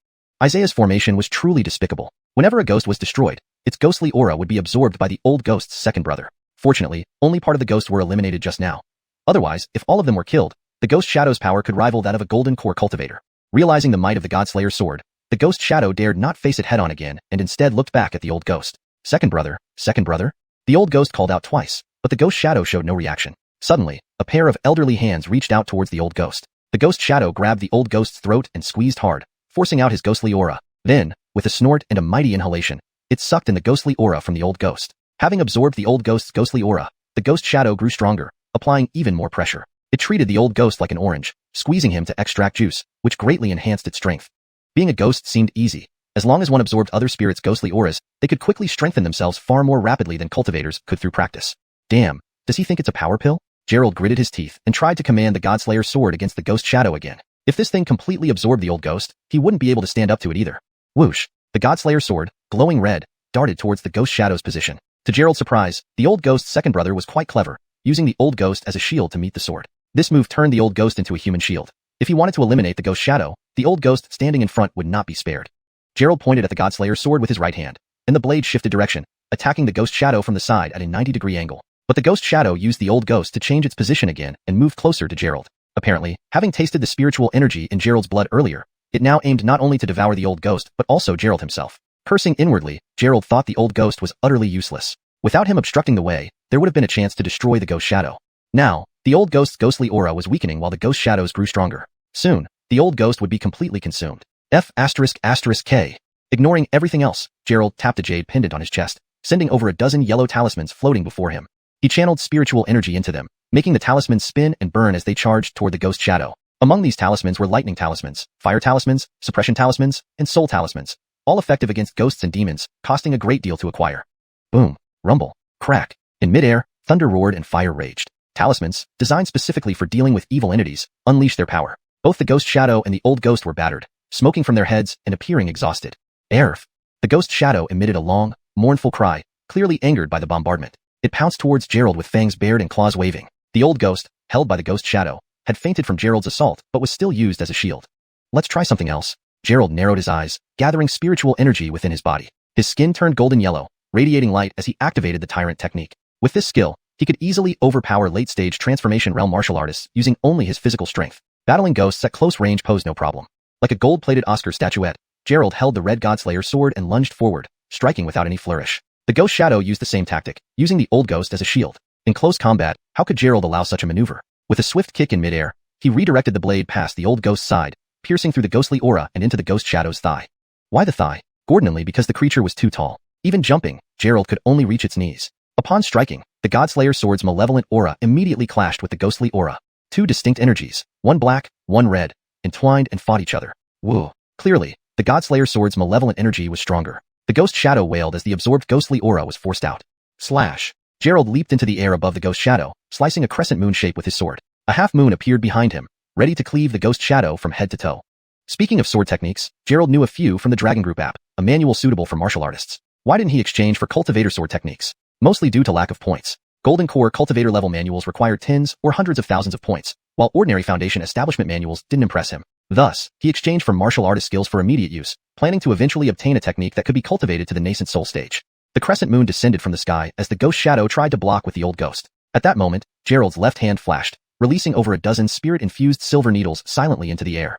Isaiah's formation was truly despicable. Whenever a ghost was destroyed, its ghostly aura would be absorbed by the old ghost's second brother. Fortunately, only part of the ghosts were eliminated just now. Otherwise, if all of them were killed, the ghost shadow's power could rival that of a golden core cultivator. Realizing the might of the godslayer's sword, the ghost shadow dared not face it head-on again and instead looked back at the old ghost. Second brother, second brother? The old ghost called out twice, but the ghost shadow showed no reaction. Suddenly, a pair of elderly hands reached out towards the old ghost. The ghost shadow grabbed the old ghost's throat and squeezed hard, forcing out his ghostly aura. Then, with a snort and a mighty inhalation, it sucked in the ghostly aura from the old ghost. Having absorbed the old ghost's ghostly aura, the ghost shadow grew stronger, applying even more pressure. It treated the old ghost like an orange, squeezing him to extract juice, which greatly enhanced its strength. Being a ghost seemed easy. As long as one absorbed other spirits' ghostly auras, they could quickly strengthen themselves far more rapidly than cultivators could through practice. Damn, does he think it's a power pill? Gerald gritted his teeth and tried to command the Godslayer's sword against the ghost shadow again. If this thing completely absorbed the old ghost, he wouldn't be able to stand up to it either. Whoosh! The Godslayer's sword, glowing red, darted towards the ghost shadow's position. To Gerald's surprise, the old ghost's second brother was quite clever, using the old ghost as a shield to meet the sword. This move turned the old ghost into a human shield. If he wanted to eliminate the ghost shadow, the old ghost standing in front would not be spared. Gerald pointed at the Godslayer's sword with his right hand, and the blade shifted direction, attacking the ghost shadow from the side at a 90-degree angle. But the ghost shadow used the old ghost to change its position again and move closer to Gerald. Apparently, having tasted the spiritual energy in Gerald's blood earlier, it now aimed not only to devour the old ghost but also Gerald himself. Cursing inwardly, Gerald thought the old ghost was utterly useless. Without him obstructing the way, there would have been a chance to destroy the ghost shadow. Now, The old ghost's ghostly aura was weakening while the ghost shadows grew stronger. Soon, the old ghost would be completely consumed. F***K. Ignoring everything else, Gerald tapped a jade pendant on his chest, sending over a dozen yellow talismans floating before him. He channeled spiritual energy into them, making the talismans spin and burn as they charged toward the ghost shadow. Among these talismans were lightning talismans, fire talismans, suppression talismans, and soul talismans, all effective against ghosts and demons, costing a great deal to acquire. Boom, rumble, crack. In midair, thunder roared and fire raged. Talismans, designed specifically for dealing with evil entities, unleashed their power. Both the ghost shadow and the old ghost were battered, smoking from their heads and appearing exhausted. Erf. The ghost shadow emitted a long, mournful cry, clearly angered by the bombardment. It pounced towards Gerald with fangs bared and claws waving. The old ghost, held by the ghost shadow, had fainted from Gerald's assault but was still used as a shield. Let's try something else. Gerald narrowed his eyes, gathering spiritual energy within his body. His skin turned golden yellow, radiating light as he activated the tyrant technique. With this skill, he could easily overpower late-stage transformation realm martial artists using only his physical strength. Battling ghosts at close range posed no problem. Like a gold-plated Oscar statuette, Gerald held the red Godslayer sword and lunged forward, striking without any flourish. The ghost shadow used the same tactic, using the old ghost as a shield. In close combat, how could Gerald allow such a maneuver? With a swift kick in midair, he redirected the blade past the old ghost's side, piercing through the ghostly aura and into the ghost shadow's thigh. Why the thigh? Ordinarily because the creature was too tall. Even jumping, Gerald could only reach its knees. Upon striking, the Godslayer sword's malevolent aura immediately clashed with the ghostly aura. Two distinct energies, one black, one red, entwined and fought each other. Whoa. Clearly, the Godslayer sword's malevolent energy was stronger. The ghost shadow wailed as the absorbed ghostly aura was forced out. Slash. Gerald leaped into the air above the ghost shadow, slicing a crescent moon shape with his sword. A half moon appeared behind him, ready to cleave the ghost shadow from head to toe. Speaking of sword techniques, Gerald knew a few from the Dragon Group app, a manual suitable for martial artists. Why didn't he exchange for cultivator sword techniques? Mostly due to lack of points. Golden Core cultivator level manuals required tens or hundreds of thousands of points, while ordinary foundation establishment manuals didn't impress him. Thus, he exchanged for martial artist skills for immediate use, planning to eventually obtain a technique that could be cultivated to the nascent soul stage. The crescent moon descended from the sky as the ghost shadow tried to block with the old ghost. At that moment, Gerald's left hand flashed, releasing over a dozen spirit-infused silver needles silently into the air.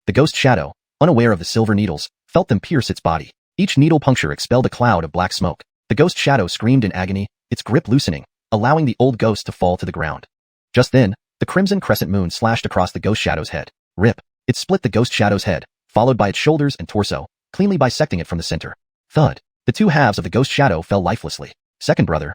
The ghost shadow, unaware of the silver needles, felt them pierce its body. Each needle puncture expelled a cloud of black smoke. The ghost shadow screamed in agony, its grip loosening, allowing the old ghost to fall to the ground. Just then, the crimson crescent moon slashed across the ghost shadow's head. Rip. It split the ghost shadow's head, followed by its shoulders and torso, cleanly bisecting it from the center. Thud. The two halves of the ghost shadow fell lifelessly. Second brother.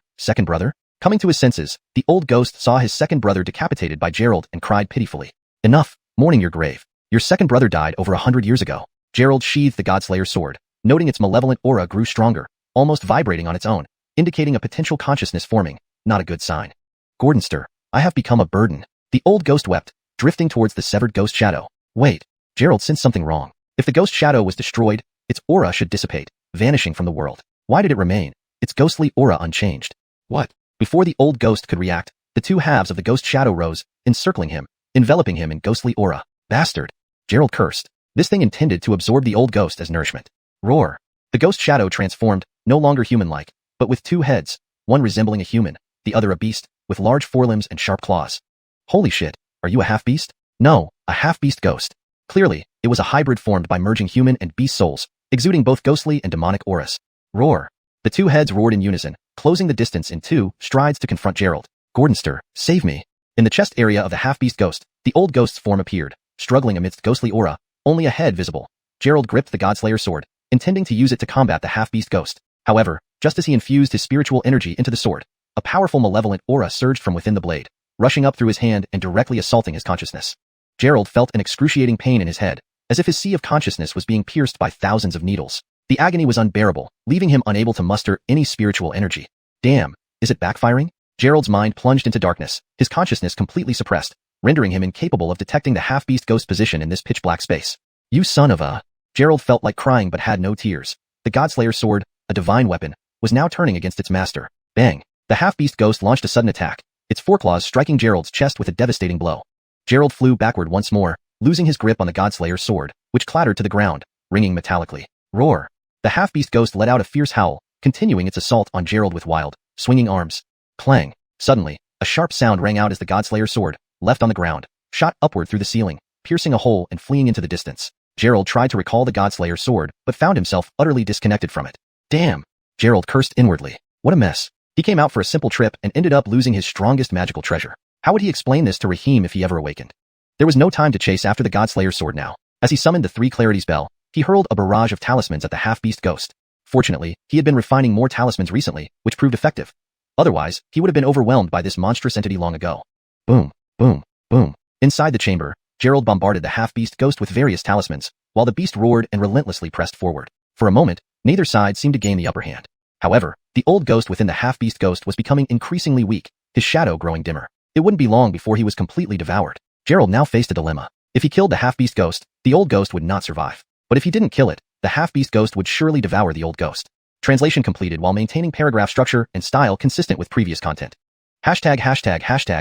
Coming to his senses, the old ghost saw his second brother decapitated by Gerald and cried pitifully. Enough, mourning your grave. Your second brother died over 100 years ago. Gerald sheathed the Godslayer sword, noting its malevolent aura grew stronger, almost vibrating on its own, indicating a potential consciousness forming, not a good sign. Gordonster, I have become a burden. The old ghost wept, drifting towards the severed ghost shadow. Wait, Gerald sensed something wrong. If the ghost shadow was destroyed, its aura should dissipate, vanishing from the world. Why did it remain? Its ghostly aura unchanged. What? Before the old ghost could react, the two halves of the ghost shadow rose, encircling him, enveloping him in ghostly aura. Bastard. Gerald cursed. This thing intended to absorb the old ghost as nourishment. Roar. The ghost shadow transformed, no longer human-like, but with two heads, one resembling a human, the other a beast, with large forelimbs and sharp claws. Holy shit, are you a half-beast? No, a half-beast ghost. Clearly, it was a hybrid formed by merging human and beast souls, exuding both ghostly and demonic auras. Roar. The two heads roared in unison, closing the distance in 2 strides to confront Gerald. Gordonster, save me. In the chest area of the half-beast ghost, the old ghost's form appeared, struggling amidst ghostly aura, only a head visible. Gerald gripped the Godslayer sword, intending to use it to combat the half-beast ghost. However, just as he infused his spiritual energy into the sword, a powerful malevolent aura surged from within the blade, rushing up through his hand and directly assaulting his consciousness. Gerald felt an excruciating pain in his head, as if his sea of consciousness was being pierced by thousands of needles. The agony was unbearable, leaving him unable to muster any spiritual energy. Damn, is it backfiring? Gerald's mind plunged into darkness, his consciousness completely suppressed, rendering him incapable of detecting the half-beast ghost's position in this pitch-black space. You son of a... Gerald felt like crying but had no tears. The Godslayer sword, a divine weapon, was now turning against its master. Bang! The half-beast ghost launched a sudden attack, its foreclaws striking Gerald's chest with a devastating blow. Gerald flew backward once more, losing his grip on the Godslayer's sword, which clattered to the ground, ringing metallically. Roar! The half-beast ghost let out a fierce howl, continuing its assault on Gerald with wild, swinging arms. Clang! Suddenly, a sharp sound rang out as the Godslayer's sword, left on the ground, shot upward through the ceiling, piercing a hole and fleeing into the distance. Gerald tried to recall the Godslayer's sword, but found himself utterly disconnected from it. Damn! Gerald cursed inwardly. What a mess. He came out for a simple trip and ended up losing his strongest magical treasure. How would he explain this to Rahim if he ever awakened? There was no time to chase after the Godslayer's sword now. As he summoned the three clarities bell, he hurled a barrage of talismans at the half-beast ghost. Fortunately, he had been refining more talismans recently, which proved effective. Otherwise, he would have been overwhelmed by this monstrous entity long ago. Boom, boom, boom. Inside the chamber, Gerald bombarded the half-beast ghost with various talismans, while the beast roared and relentlessly pressed forward. For a moment, neither side seemed to gain the upper hand. However, the old ghost within the half-beast ghost was becoming increasingly weak, his shadow growing dimmer. It wouldn't be long before he was completely devoured. Gerald now faced a dilemma. If he killed the half-beast ghost, the old ghost would not survive. But if he didn't kill it, the half-beast ghost would surely devour the old ghost. Translation completed while maintaining paragraph structure and style consistent with previous content. Hashtag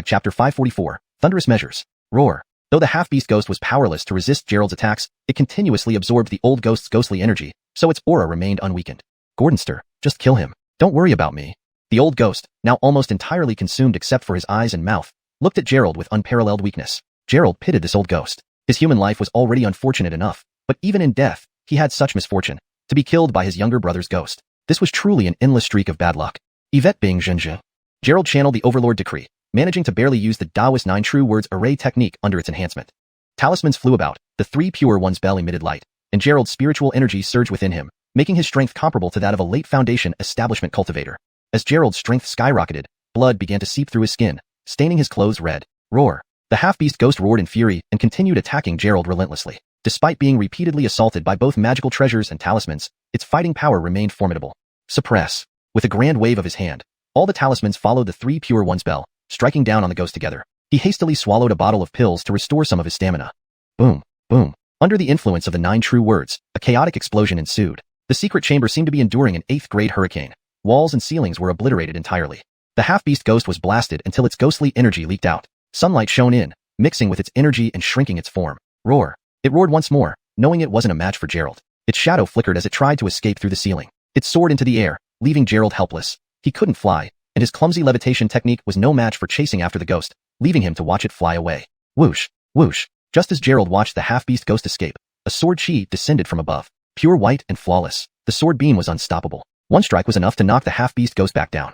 chapter 544, Thunderous Measures. Roar. Though the half-beast ghost was powerless to resist Gerald's attacks, it continuously absorbed the old ghost's ghostly energy, so its aura remained unweakened. Gordonster, just kill him. Don't worry about me. The old ghost, now almost entirely consumed except for his eyes and mouth, looked at Gerald with unparalleled weakness. Gerald pitied this old ghost. His human life was already unfortunate enough, but even in death, he had such misfortune. To be killed by his younger brother's ghost. This was truly an endless streak of bad luck. Yvette Bing Zhenzhe. Gerald channeled the Overlord decree, managing to barely use the Taoist 9 true words array technique under its enhancement. Talismans flew about, the three pure ones bell emitted light, and Gerald's spiritual energy surged within him, making his strength comparable to that of a late Foundation establishment cultivator. As Gerald's strength skyrocketed, blood began to seep through his skin, staining his clothes red. Roar. The half-beast ghost roared in fury and continued attacking Gerald relentlessly. Despite being repeatedly assaulted by both magical treasures and talismans, its fighting power remained formidable. Suppress. With a grand wave of his hand, all the talismans followed the three pure ones bell, striking down on the ghost together. He hastily swallowed a bottle of pills to restore some of his stamina. Boom, boom. Under the influence of the 9 true words, a chaotic explosion ensued. The secret chamber seemed to be enduring an 8th-grade hurricane. Walls and ceilings were obliterated entirely. The half-beast ghost was blasted until its ghostly energy leaked out. Sunlight shone in, mixing with its energy and shrinking its form. Roar. It roared once more, knowing it wasn't a match for Gerald. Its shadow flickered as it tried to escape through the ceiling. It soared into the air, leaving Gerald helpless. He couldn't fly, and his clumsy levitation technique was no match for chasing after the ghost, leaving him to watch it fly away. Whoosh, whoosh. Just as Gerald watched the half-beast ghost escape, a sword chi descended from above. Pure white and flawless, the sword beam was unstoppable. One strike was enough to knock the half-beast ghost back down.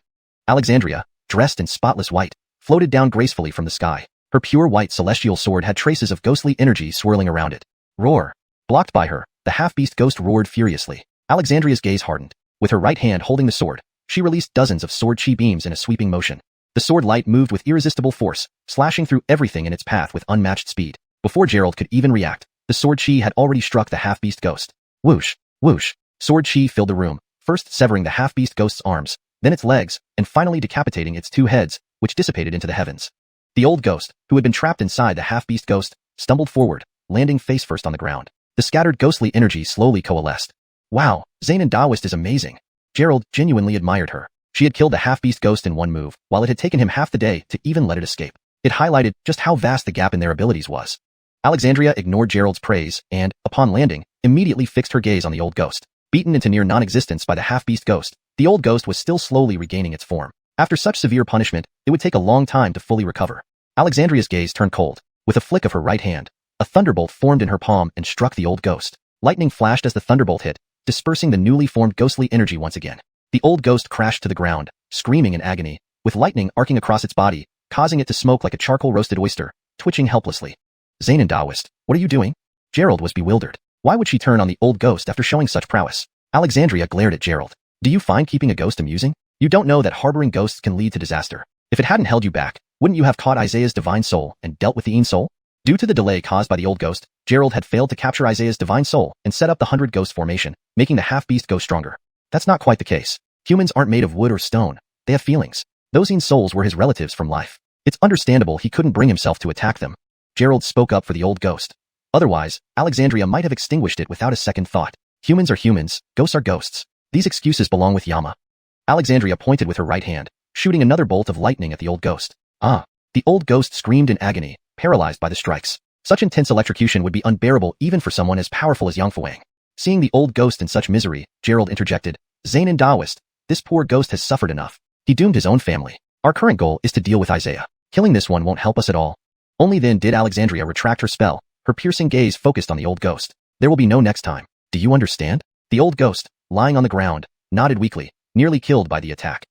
Alexandria, dressed in spotless white, floated down gracefully from the sky. Her pure white celestial sword had traces of ghostly energy swirling around it. Roar. Blocked by her, the half-beast ghost roared furiously. Alexandria's gaze hardened. With her right hand holding the sword, she released dozens of sword chi beams in a sweeping motion. The sword light moved with irresistible force, slashing through everything in its path with unmatched speed. Before Gerald could even react, the sword chi had already struck the half-beast ghost. Whoosh, whoosh. Sword chi filled the room, first severing the half-beast ghost's arms, then its legs, and finally decapitating its 2 heads, which dissipated into the heavens. The old ghost, who had been trapped inside the half-beast ghost, stumbled forward, landing face first on the ground. The scattered ghostly energy slowly coalesced. Wow, Xiang and Daoist is amazing. Gerald genuinely admired her. She had killed the half-beast ghost in one move, while it had taken him half the day to even let it escape. It highlighted just how vast the gap in their abilities was. Alexandria ignored Gerald's praise and, upon landing, immediately fixed her gaze on the old ghost. Beaten into near non-existence by the half-beast ghost, the old ghost was still slowly regaining its form. After such severe punishment, it would take a long time to fully recover. Alexandria's gaze turned cold. With a flick of her right hand, a thunderbolt formed in her palm and struck the old ghost. Lightning flashed as the thunderbolt hit, dispersing the newly formed ghostly energy once again. The old ghost crashed to the ground, screaming in agony, with lightning arcing across its body, causing it to smoke like a charcoal-roasted oyster, twitching helplessly. Xiang and Daoist, what are you doing? Gerald was bewildered. Why would she turn on the old ghost after showing such prowess? Alexandria glared at Gerald. Do you find keeping a ghost amusing? You don't know that harboring ghosts can lead to disaster. If it hadn't held you back, wouldn't you have caught Isaiah's divine soul and dealt with the Een soul? Due to the delay caused by the old ghost, Gerald had failed to capture Isaiah's divine soul and set up the 100 ghost formation, making the half-beast ghost stronger. That's not quite the case. Humans aren't made of wood or stone. They have feelings. Those Een souls were his relatives from life. It's understandable he couldn't bring himself to attack them. Gerald spoke up for the old ghost. Otherwise, Alexandria might have extinguished it without a second thought. Humans are humans, ghosts are ghosts. These excuses belong with Yama. Alexandria pointed with her right hand, shooting another bolt of lightning at the old ghost. Ah! The old ghost screamed in agony, paralyzed by the strikes. Such intense electrocution would be unbearable even for someone as powerful as Xuanhuan. Seeing the old ghost in such misery, Gerald interjected, Xiang and Daoist, this poor ghost has suffered enough. He doomed his own family. Our current goal is to deal with Isaiah. Killing this one won't help us at all. Only then did Alexandria retract her spell, her piercing gaze focused on the old ghost. There will be no next time. Do you understand? The old ghost, lying on the ground, nodded weakly, nearly killed by the attack.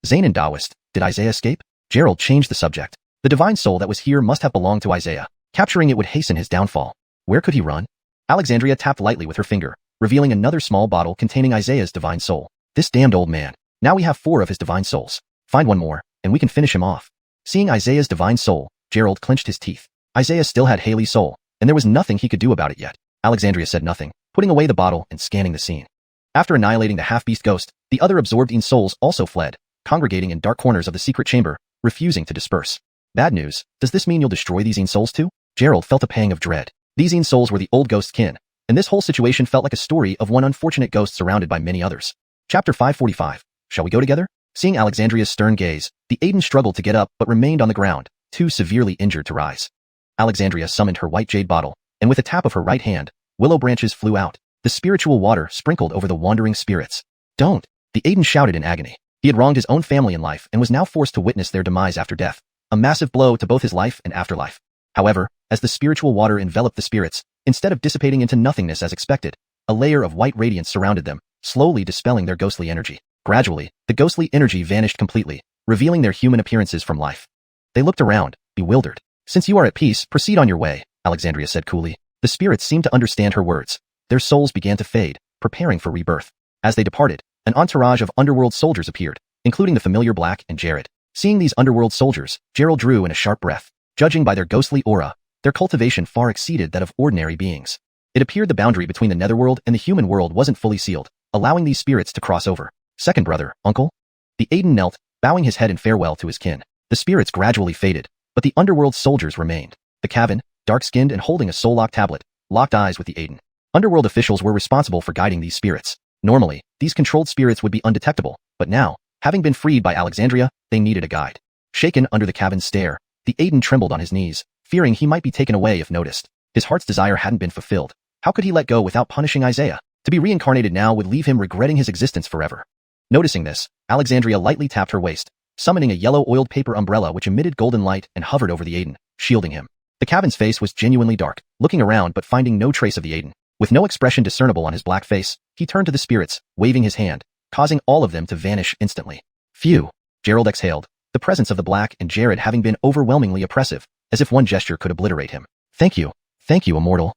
Zane and Daoist, did Isaiah escape? Gerald changed the subject. The divine soul that was here must have belonged to Isaiah. Capturing it would hasten his downfall. Where could he run? Alexandria tapped lightly with her finger, revealing another small bottle containing Isaiah's divine soul. This damned old man. Now we have 4 of his divine souls. Find one more, and we can finish him off. Seeing Isaiah's divine soul, Gerald clenched his teeth. Isaiah still had Haley's soul, and there was nothing he could do about it yet. Alexandria said nothing, putting away the bottle and scanning the scene. After annihilating the half-beast ghost, the other absorbed souls also fled, congregating in dark corners of the secret chamber, refusing to disperse. Bad news. Does this mean you'll destroy these souls too? Gerald felt a pang of dread. These souls were the old ghost's kin, and this whole situation felt like a story of one unfortunate ghost surrounded by many others. Chapter 545. Shall we go together? Seeing Alexandria's stern gaze, the Aiden struggled to get up but remained on the ground, too severely injured to rise. Alexandria summoned her white jade bottle, and with a tap of her right hand, willow branches flew out. The spiritual water sprinkled over the wandering spirits. Don't! The Aiden shouted in agony. He had wronged his own family in life and was now forced to witness their demise after death. A massive blow to both his life and afterlife. However, as the spiritual water enveloped the spirits, instead of dissipating into nothingness as expected, a layer of white radiance surrounded them, slowly dispelling their ghostly energy. Gradually, the ghostly energy vanished completely, revealing their human appearances from life. They looked around, bewildered. Since you are at peace, proceed on your way, Alexandria said coolly. The spirits seemed to understand her words. Their souls began to fade, preparing for rebirth. As they departed, an entourage of underworld soldiers appeared, including the familiar Black and Jared. Seeing these underworld soldiers, Gerald drew in a sharp breath. Judging by their ghostly aura, their cultivation far exceeded that of ordinary beings. It appeared the boundary between the netherworld and the human world wasn't fully sealed, allowing these spirits to cross over. Second brother, uncle? The Aiden knelt, bowing his head in farewell to his kin. The spirits gradually faded, but the underworld soldiers remained. The Cavan, dark-skinned and holding a soul-lock tablet, locked eyes with the Aiden. Underworld officials were responsible for guiding these spirits. Normally, these controlled spirits would be undetectable, but now, having been freed by Alexandria, they needed a guide. Shaken under the Cavan's stare, the Aiden trembled on his knees, fearing he might be taken away if noticed. His heart's desire hadn't been fulfilled. How could he let go without punishing Isaiah? To be reincarnated now would leave him regretting his existence forever. Noticing this, Alexandria lightly tapped her waist, summoning a yellow oiled paper umbrella which emitted golden light and hovered over the Aiden, shielding him. The Cavan's face was genuinely dark, looking around but finding no trace of the Aiden. With no expression discernible on his black face, he turned to the spirits, waving his hand, causing all of them to vanish instantly. Phew! Gerald exhaled, the presence of the Black and Jared having been overwhelmingly oppressive, as if one gesture could obliterate him. Thank you, Immortal.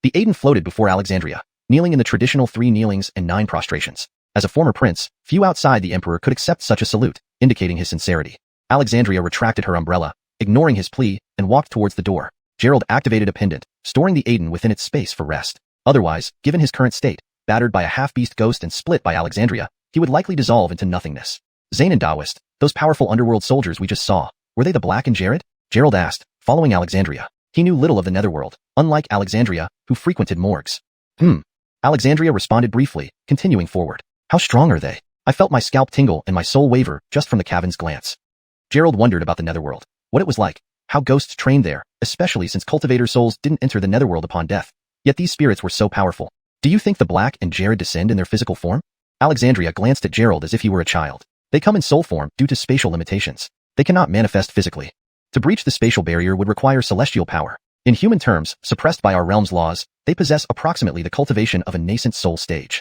The Aiden floated before Alexandria, kneeling in the traditional 3 kneelings and 9 prostrations. As a former prince, few outside the emperor could accept such a salute, indicating his sincerity. Alexandria retracted her umbrella, ignoring his plea, and walked towards the door. Gerald activated a pendant, storing the Aiden within its space for rest. Otherwise, given his current state, battered by a half-beast ghost and split by Alexandria, he would likely dissolve into nothingness. Zane and Daoist, those powerful underworld soldiers we just saw, were they the Black and Jared? Gerald asked, following Alexandria. He knew little of the netherworld, unlike Alexandria, who frequented morgues. Alexandria responded briefly, continuing forward. How strong are they? I felt my scalp tingle and my soul waver just from the Cavan's glance. Gerald wondered about the netherworld, what it was like, how ghosts trained there, especially since cultivator souls didn't enter the netherworld upon death. Yet these spirits were so powerful. Do you think the Black and Jared descend in their physical form? Alexandria glanced at Gerald as if he were a child. They come in soul form due to spatial limitations. They cannot manifest physically. To breach the spatial barrier would require celestial power. In human terms, suppressed by our realm's laws, they possess approximately the cultivation of a nascent soul stage.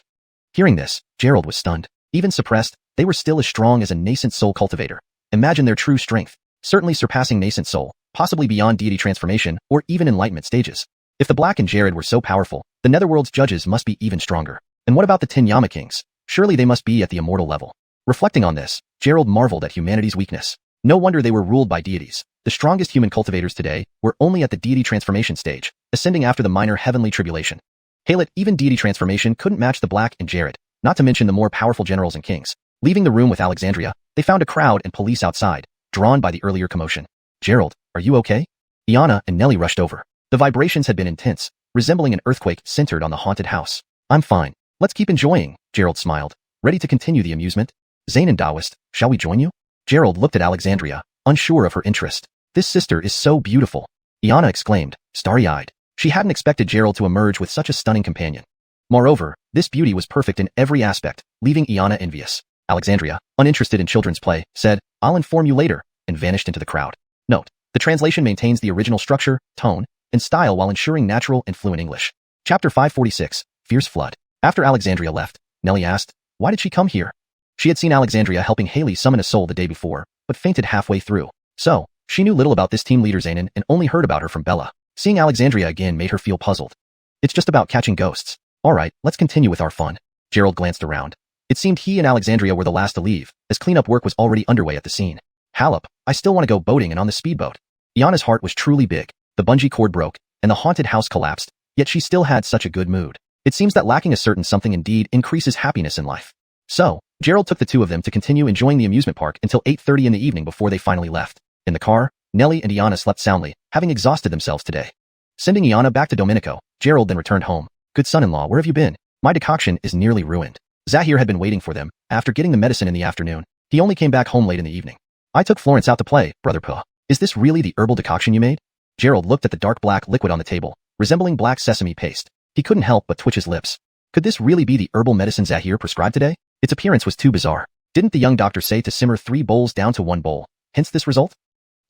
Hearing this, Gerald was stunned. Even suppressed, they were still as strong as a nascent soul cultivator. Imagine their true strength, certainly surpassing nascent soul, possibly beyond deity transformation or even enlightenment stages. If the Black and Jared were so powerful, the netherworld's judges must be even stronger. And what about the 10 Yama Kings? Surely they must be at the immortal level. Reflecting on this, Gerald marveled at humanity's weakness. No wonder they were ruled by deities. The strongest human cultivators today were only at the deity transformation stage, ascending after the minor heavenly tribulation. Hail it, even deity transformation couldn't match the Black and Jared, not to mention the more powerful generals and kings. Leaving the room with Alexandria, they found a crowd and police outside, drawn by the earlier commotion. Gerald, are you okay? Iana and Nellie rushed over. The vibrations had been intense, resembling an earthquake centered on the haunted house. I'm fine. Let's keep enjoying, Gerald smiled, ready to continue the amusement. Zane and Daoist, shall we join you? Gerald looked at Alexandria, unsure of her interest. This sister is so beautiful. Iana exclaimed, starry-eyed. She hadn't expected Gerald to emerge with such a stunning companion. Moreover, this beauty was perfect in every aspect, leaving Iana envious. Alexandria, uninterested in children's play, said, I'll inform you later, and vanished into the crowd. Note, the translation maintains the original structure, tone, and style while ensuring natural and fluent English. Chapter 546, Fierce Flood. After Alexandria left, Nellie asked, why did she come here? She had seen Alexandria helping Haley summon a soul the day before, but fainted halfway through. So, she knew little about this team leader Zanin and only heard about her from Bella. Seeing Alexandria again made her feel puzzled. It's just about catching ghosts. Alright, let's continue with our fun. Gerald glanced around. It seemed he and Alexandria were the last to leave, as cleanup work was already underway at the scene. Halep, I still want to go boating and on the speedboat. Iana's heart was truly big. The bungee cord broke, and the haunted house collapsed, yet she still had such a good mood. It seems that lacking a certain something indeed increases happiness in life. So, Gerald took the two of them to continue enjoying the amusement park until 8:30 in the evening before they finally left. In the car, Nellie and Iana slept soundly, having exhausted themselves today. Sending Iana back to Domenico, Gerald then returned home. Good son-in-law, where have you been? My decoction is nearly ruined. Zahir had been waiting for them. After getting the medicine in the afternoon, he only came back home late in the evening. I took Florence out to play, Brother Puh. Is this really the herbal decoction you made? Gerald looked at the dark black liquid on the table, resembling black sesame paste. He couldn't help but twitch his lips. Could this really be the herbal medicine Zahir prescribed today? Its appearance was too bizarre. Didn't the young doctor say to simmer 3 bowls down to 1 bowl, hence this result?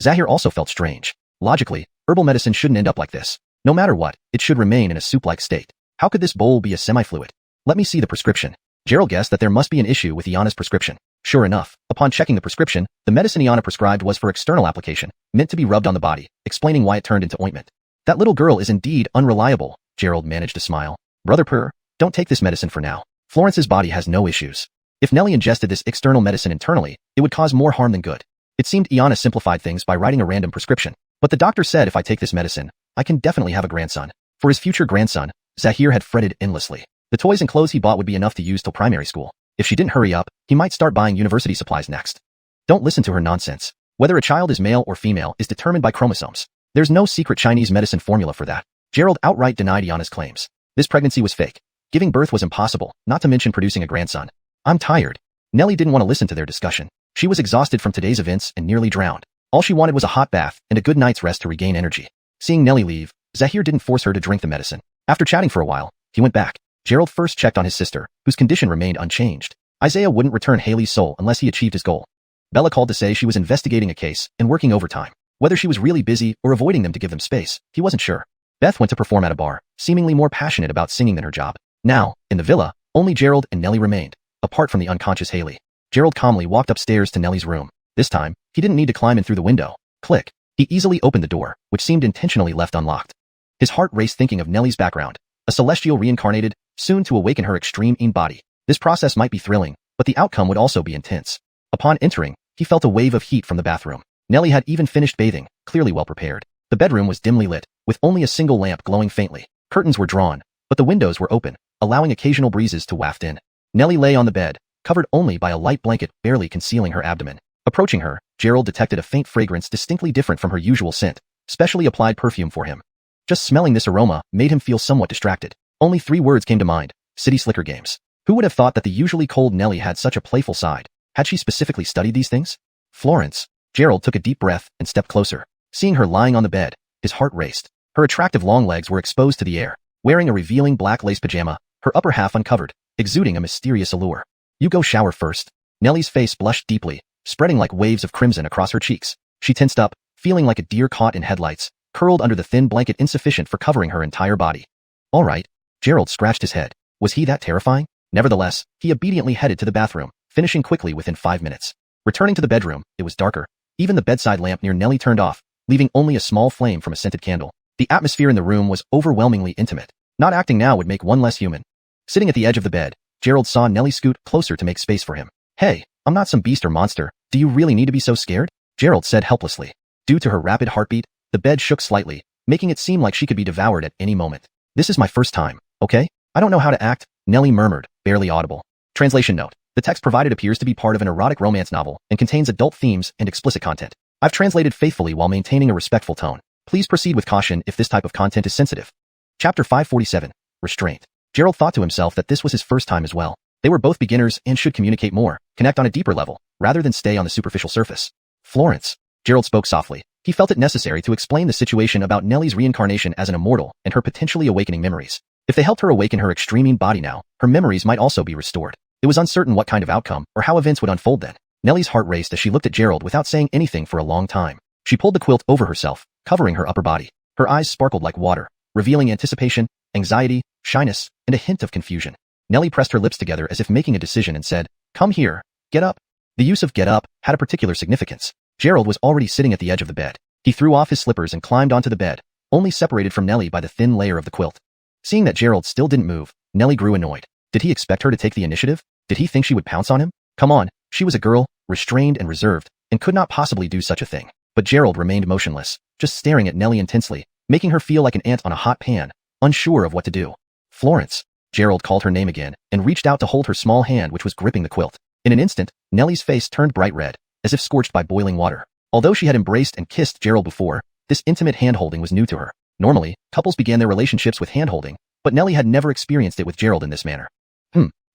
Zahir also felt strange. Logically, herbal medicine shouldn't end up like this. No matter what, it should remain in a soup-like state. How could this bowl be a semi-fluid? Let me see the prescription. Gerald guessed that there must be an issue with Iana's prescription. Sure enough, upon checking the prescription, the medicine Iana prescribed was for external application, meant to be rubbed on the body, explaining why it turned into ointment. That little girl is indeed unreliable, Gerald managed to smile. Brother Purr, don't take this medicine for now. Florence's body has no issues. If Nellie ingested this external medicine internally, it would cause more harm than good. It seemed Iana simplified things by writing a random prescription. But the doctor said if I take this medicine, I can definitely have a grandson. For his future grandson, Zahir had fretted endlessly. The toys and clothes he bought would be enough to use till primary school. If she didn't hurry up, he might start buying university supplies next. Don't listen to her nonsense. Whether a child is male or female is determined by chromosomes. There's no secret Chinese medicine formula for that. Gerald outright denied Iana's claims. This pregnancy was fake. Giving birth was impossible, not to mention producing a grandson. I'm tired. Nellie didn't want to listen to their discussion. She was exhausted from today's events and nearly drowned. All she wanted was a hot bath and a good night's rest to regain energy. Seeing Nellie leave, Zahir didn't force her to drink the medicine. After chatting for a while, he went back. Gerald first checked on his sister, whose condition remained unchanged. Isaiah wouldn't return Haley's soul unless he achieved his goal. Bella called to say she was investigating a case and working overtime. Whether she was really busy or avoiding them to give them space, he wasn't sure. Beth went to perform at a bar, seemingly more passionate about singing than her job. Now, in the villa, only Gerald and Nellie remained, apart from the unconscious Haley. Gerald calmly walked upstairs to Nellie's room. This time, he didn't need to climb in through the window. Click. He easily opened the door, which seemed intentionally left unlocked. His heart raced thinking of Nellie's background. A celestial reincarnated, soon to awaken her extreme body. This process might be thrilling, but the outcome would also be intense. Upon entering, he felt a wave of heat from the bathroom. Nellie had even finished bathing, clearly well prepared. The bedroom was dimly lit, with only a single lamp glowing faintly. Curtains were drawn, but the windows were open, allowing occasional breezes to waft in. Nellie lay on the bed, covered only by a light blanket barely concealing her abdomen. Approaching her, Gerald detected a faint fragrance distinctly different from her usual scent, specially applied perfume for him. Just smelling this aroma made him feel somewhat distracted. Only 3 words came to mind: City Slicker Games. Who would have thought that the usually cold Nellie had such a playful side? Had she specifically studied these things? Florence. Gerald took a deep breath and stepped closer. Seeing her lying on the bed, his heart raced. Her attractive long legs were exposed to the air, wearing a revealing black lace pajama, her upper half uncovered, exuding a mysterious allure. You go shower first. Nellie's face blushed deeply, spreading like waves of crimson across her cheeks. She tensed up, feeling like a deer caught in headlights, curled under the thin blanket insufficient for covering her entire body. All right. Gerald scratched his head. Was he that terrifying? Nevertheless, he obediently headed to the bathroom, finishing quickly within 5 minutes. Returning to the bedroom, it was darker. Even the bedside lamp near Nellie turned off, leaving only a small flame from a scented candle. The atmosphere in the room was overwhelmingly intimate. Not acting now would make one less human. Sitting at the edge of the bed, Gerald saw Nellie scoot closer to make space for him. Hey, I'm not some beast or monster. Do you really need to be so scared? Gerald said helplessly. Due to her rapid heartbeat, the bed shook slightly, making it seem like she could be devoured at any moment. This is my first time, okay? I don't know how to act, Nellie murmured, barely audible. Translation note. The text provided appears to be part of an erotic romance novel and contains adult themes and explicit content. I've translated faithfully while maintaining a respectful tone. Please proceed with caution if this type of content is sensitive. Chapter 547. Restraint. Gerald thought to himself that this was his first time as well. They were both beginners and should communicate more, connect on a deeper level, rather than stay on the superficial surface. Florence. Gerald spoke softly. He felt it necessary to explain the situation about Nellie's reincarnation as an immortal and her potentially awakening memories. If they helped her awaken her extreme body now, her memories might also be restored. It was uncertain what kind of outcome or how events would unfold then. Nellie's heart raced as she looked at Gerald without saying anything for a long time. She pulled the quilt over herself, covering her upper body. Her eyes sparkled like water, revealing anticipation, anxiety, shyness, and a hint of confusion. Nellie pressed her lips together as if making a decision and said, "Come here." Get up. The use of get up had a particular significance. Gerald was already sitting at the edge of the bed. He threw off his slippers and climbed onto the bed, only separated from Nellie by the thin layer of the quilt. Seeing that Gerald still didn't move, Nellie grew annoyed. Did he expect her to take the initiative? Did he think she would pounce on him? Come on, she was a girl, restrained and reserved, and could not possibly do such a thing. But Gerald remained motionless, just staring at Nellie intensely, making her feel like an ant on a hot pan, unsure of what to do. Florence. Gerald called her name again and reached out to hold her small hand which was gripping the quilt. In an instant, Nellie's face turned bright red, as if scorched by boiling water. Although she had embraced and kissed Gerald before, this intimate hand-holding was new to her. Normally, couples began their relationships with hand-holding, but Nellie had never experienced it with Gerald in this manner.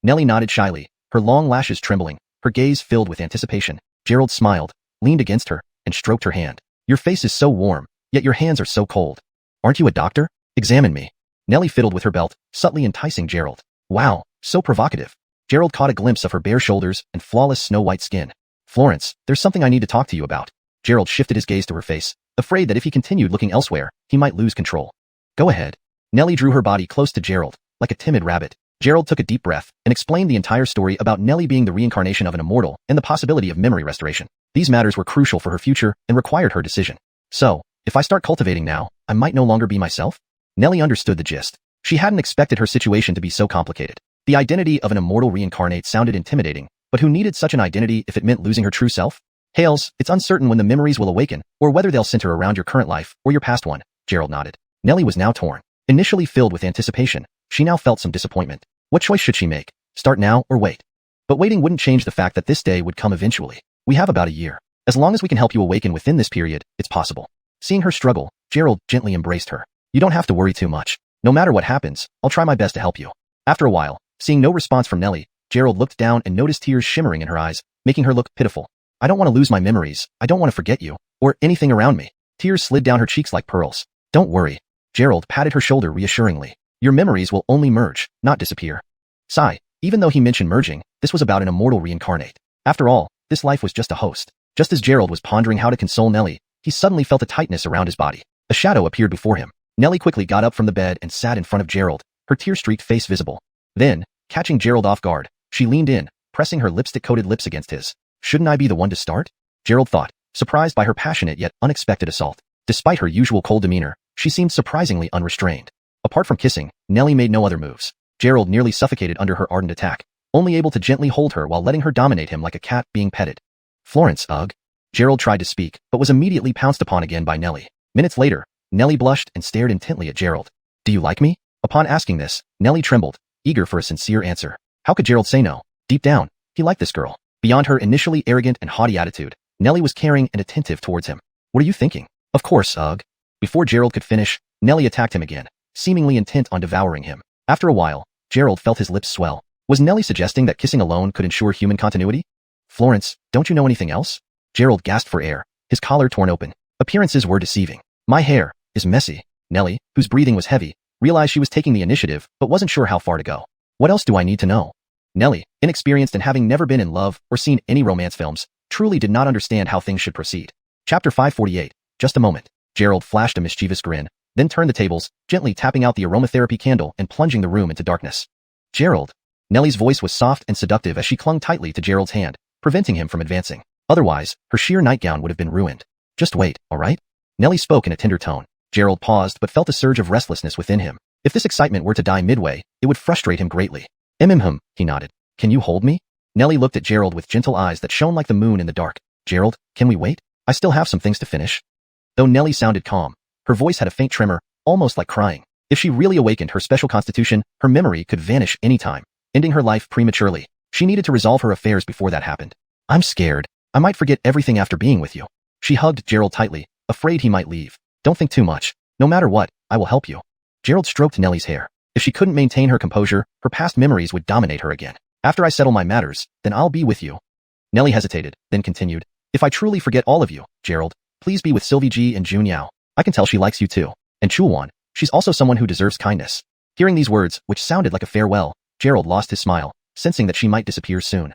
Nellie nodded shyly, her long lashes trembling, her gaze filled with anticipation. Gerald smiled, leaned against her, and stroked her hand. Your face is so warm, yet your hands are so cold. Aren't you a doctor? Examine me. Nellie fiddled with her belt, subtly enticing Gerald. Wow, so provocative. Gerald caught a glimpse of her bare shoulders and flawless snow-white skin. Florence, there's something I need to talk to you about. Gerald shifted his gaze to her face, afraid that if he continued looking elsewhere, he might lose control. Go ahead. Nellie drew her body close to Gerald, like a timid rabbit. Gerald took a deep breath and explained the entire story about Nellie being the reincarnation of an immortal and the possibility of memory restoration. These matters were crucial for her future and required her decision. So, if I start cultivating now, I might no longer be myself? Nellie understood the gist. She hadn't expected her situation to be so complicated. The identity of an immortal reincarnate sounded intimidating, but who needed such an identity if it meant losing her true self? Hales, it's uncertain when the memories will awaken, or whether they'll center around your current life or your past one. Gerald nodded. Nellie was now torn. Initially filled with anticipation, she now felt some disappointment. What choice should she make? Start now or wait? But waiting wouldn't change the fact that this day would come eventually. We have about a year. As long as we can help you awaken within this period, it's possible. Seeing her struggle, Gerald gently embraced her. You don't have to worry too much. No matter what happens, I'll try my best to help you. After a while, seeing no response from Nellie, Gerald looked down and noticed tears shimmering in her eyes, making her look pitiful. I don't want to lose my memories, I don't want to forget you, or anything around me. Tears slid down her cheeks like pearls. Don't worry. Gerald patted her shoulder reassuringly. Your memories will only merge, not disappear. Sigh. Even though he mentioned merging, this was about an immortal reincarnate. After all, this life was just a host. Just as Gerald was pondering how to console Nellie, he suddenly felt a tightness around his body. A shadow appeared before him. Nellie quickly got up from the bed and sat in front of Gerald, her tear-streaked face visible. Then, catching Gerald off guard, she leaned in, pressing her lipstick-coated lips against his. Shouldn't I be the one to start? Gerald thought, surprised by her passionate yet unexpected assault. Despite her usual cold demeanor, she seemed surprisingly unrestrained. Apart from kissing, Nellie made no other moves. Gerald nearly suffocated under her ardent attack, only able to gently hold her while letting her dominate him like a cat being petted. Florence, ugh. Gerald tried to speak, but was immediately pounced upon again by Nellie. Minutes later, Nellie blushed and stared intently at Gerald. Do you like me? Upon asking this, Nellie trembled, eager for a sincere answer. How could Gerald say no? Deep down, he liked this girl. Beyond her initially arrogant and haughty attitude, Nellie was caring and attentive towards him. What are you thinking? Of course, ugh. Before Gerald could finish, Nellie attacked him again, seemingly intent on devouring him. After a while, Gerald felt his lips swell. Was Nellie suggesting that kissing alone could ensure human continuity? Florence, don't you know anything else? Gerald gasped for air, his collar torn open. Appearances were deceiving. My hair is messy. Nellie, whose breathing was heavy, realized she was taking the initiative but wasn't sure how far to go. What else do I need to know? Nellie, inexperienced and having never been in love or seen any romance films, truly did not understand how things should proceed. Chapter 548. Just a moment. Gerald flashed a mischievous grin, then turned the tables, gently tapping out the aromatherapy candle and plunging the room into darkness. Gerald. Nellie's voice was soft and seductive as she clung tightly to Gerald's hand, preventing him from advancing. Otherwise, her sheer nightgown would have been ruined. Just wait, all right? Nellie spoke in a tender tone. Gerald paused but felt a surge of restlessness within him. If this excitement were to die midway, it would frustrate him greatly. He nodded. Can you hold me? Nellie looked at Gerald with gentle eyes that shone like the moon in the dark. Gerald, can we wait? I still have some things to finish. Though Nellie sounded calm, her voice had a faint tremor, almost like crying. If she really awakened her special constitution, her memory could vanish any time, ending her life prematurely. She needed to resolve her affairs before that happened. I'm scared. I might forget everything after being with you. She hugged Gerald tightly, afraid he might leave. Don't think too much. No matter what, I will help you. Gerald stroked Nellie's hair. If she couldn't maintain her composure, her past memories would dominate her again. After I settle my matters, then I'll be with you. Nellie hesitated, then continued. If I truly forget all of you, Gerald, please be with Sylvie G and Jun Yao. I can tell she likes you too. And Xuanhuan, she's also someone who deserves kindness. Hearing these words, which sounded like a farewell, Gerald lost his smile, sensing that she might disappear soon.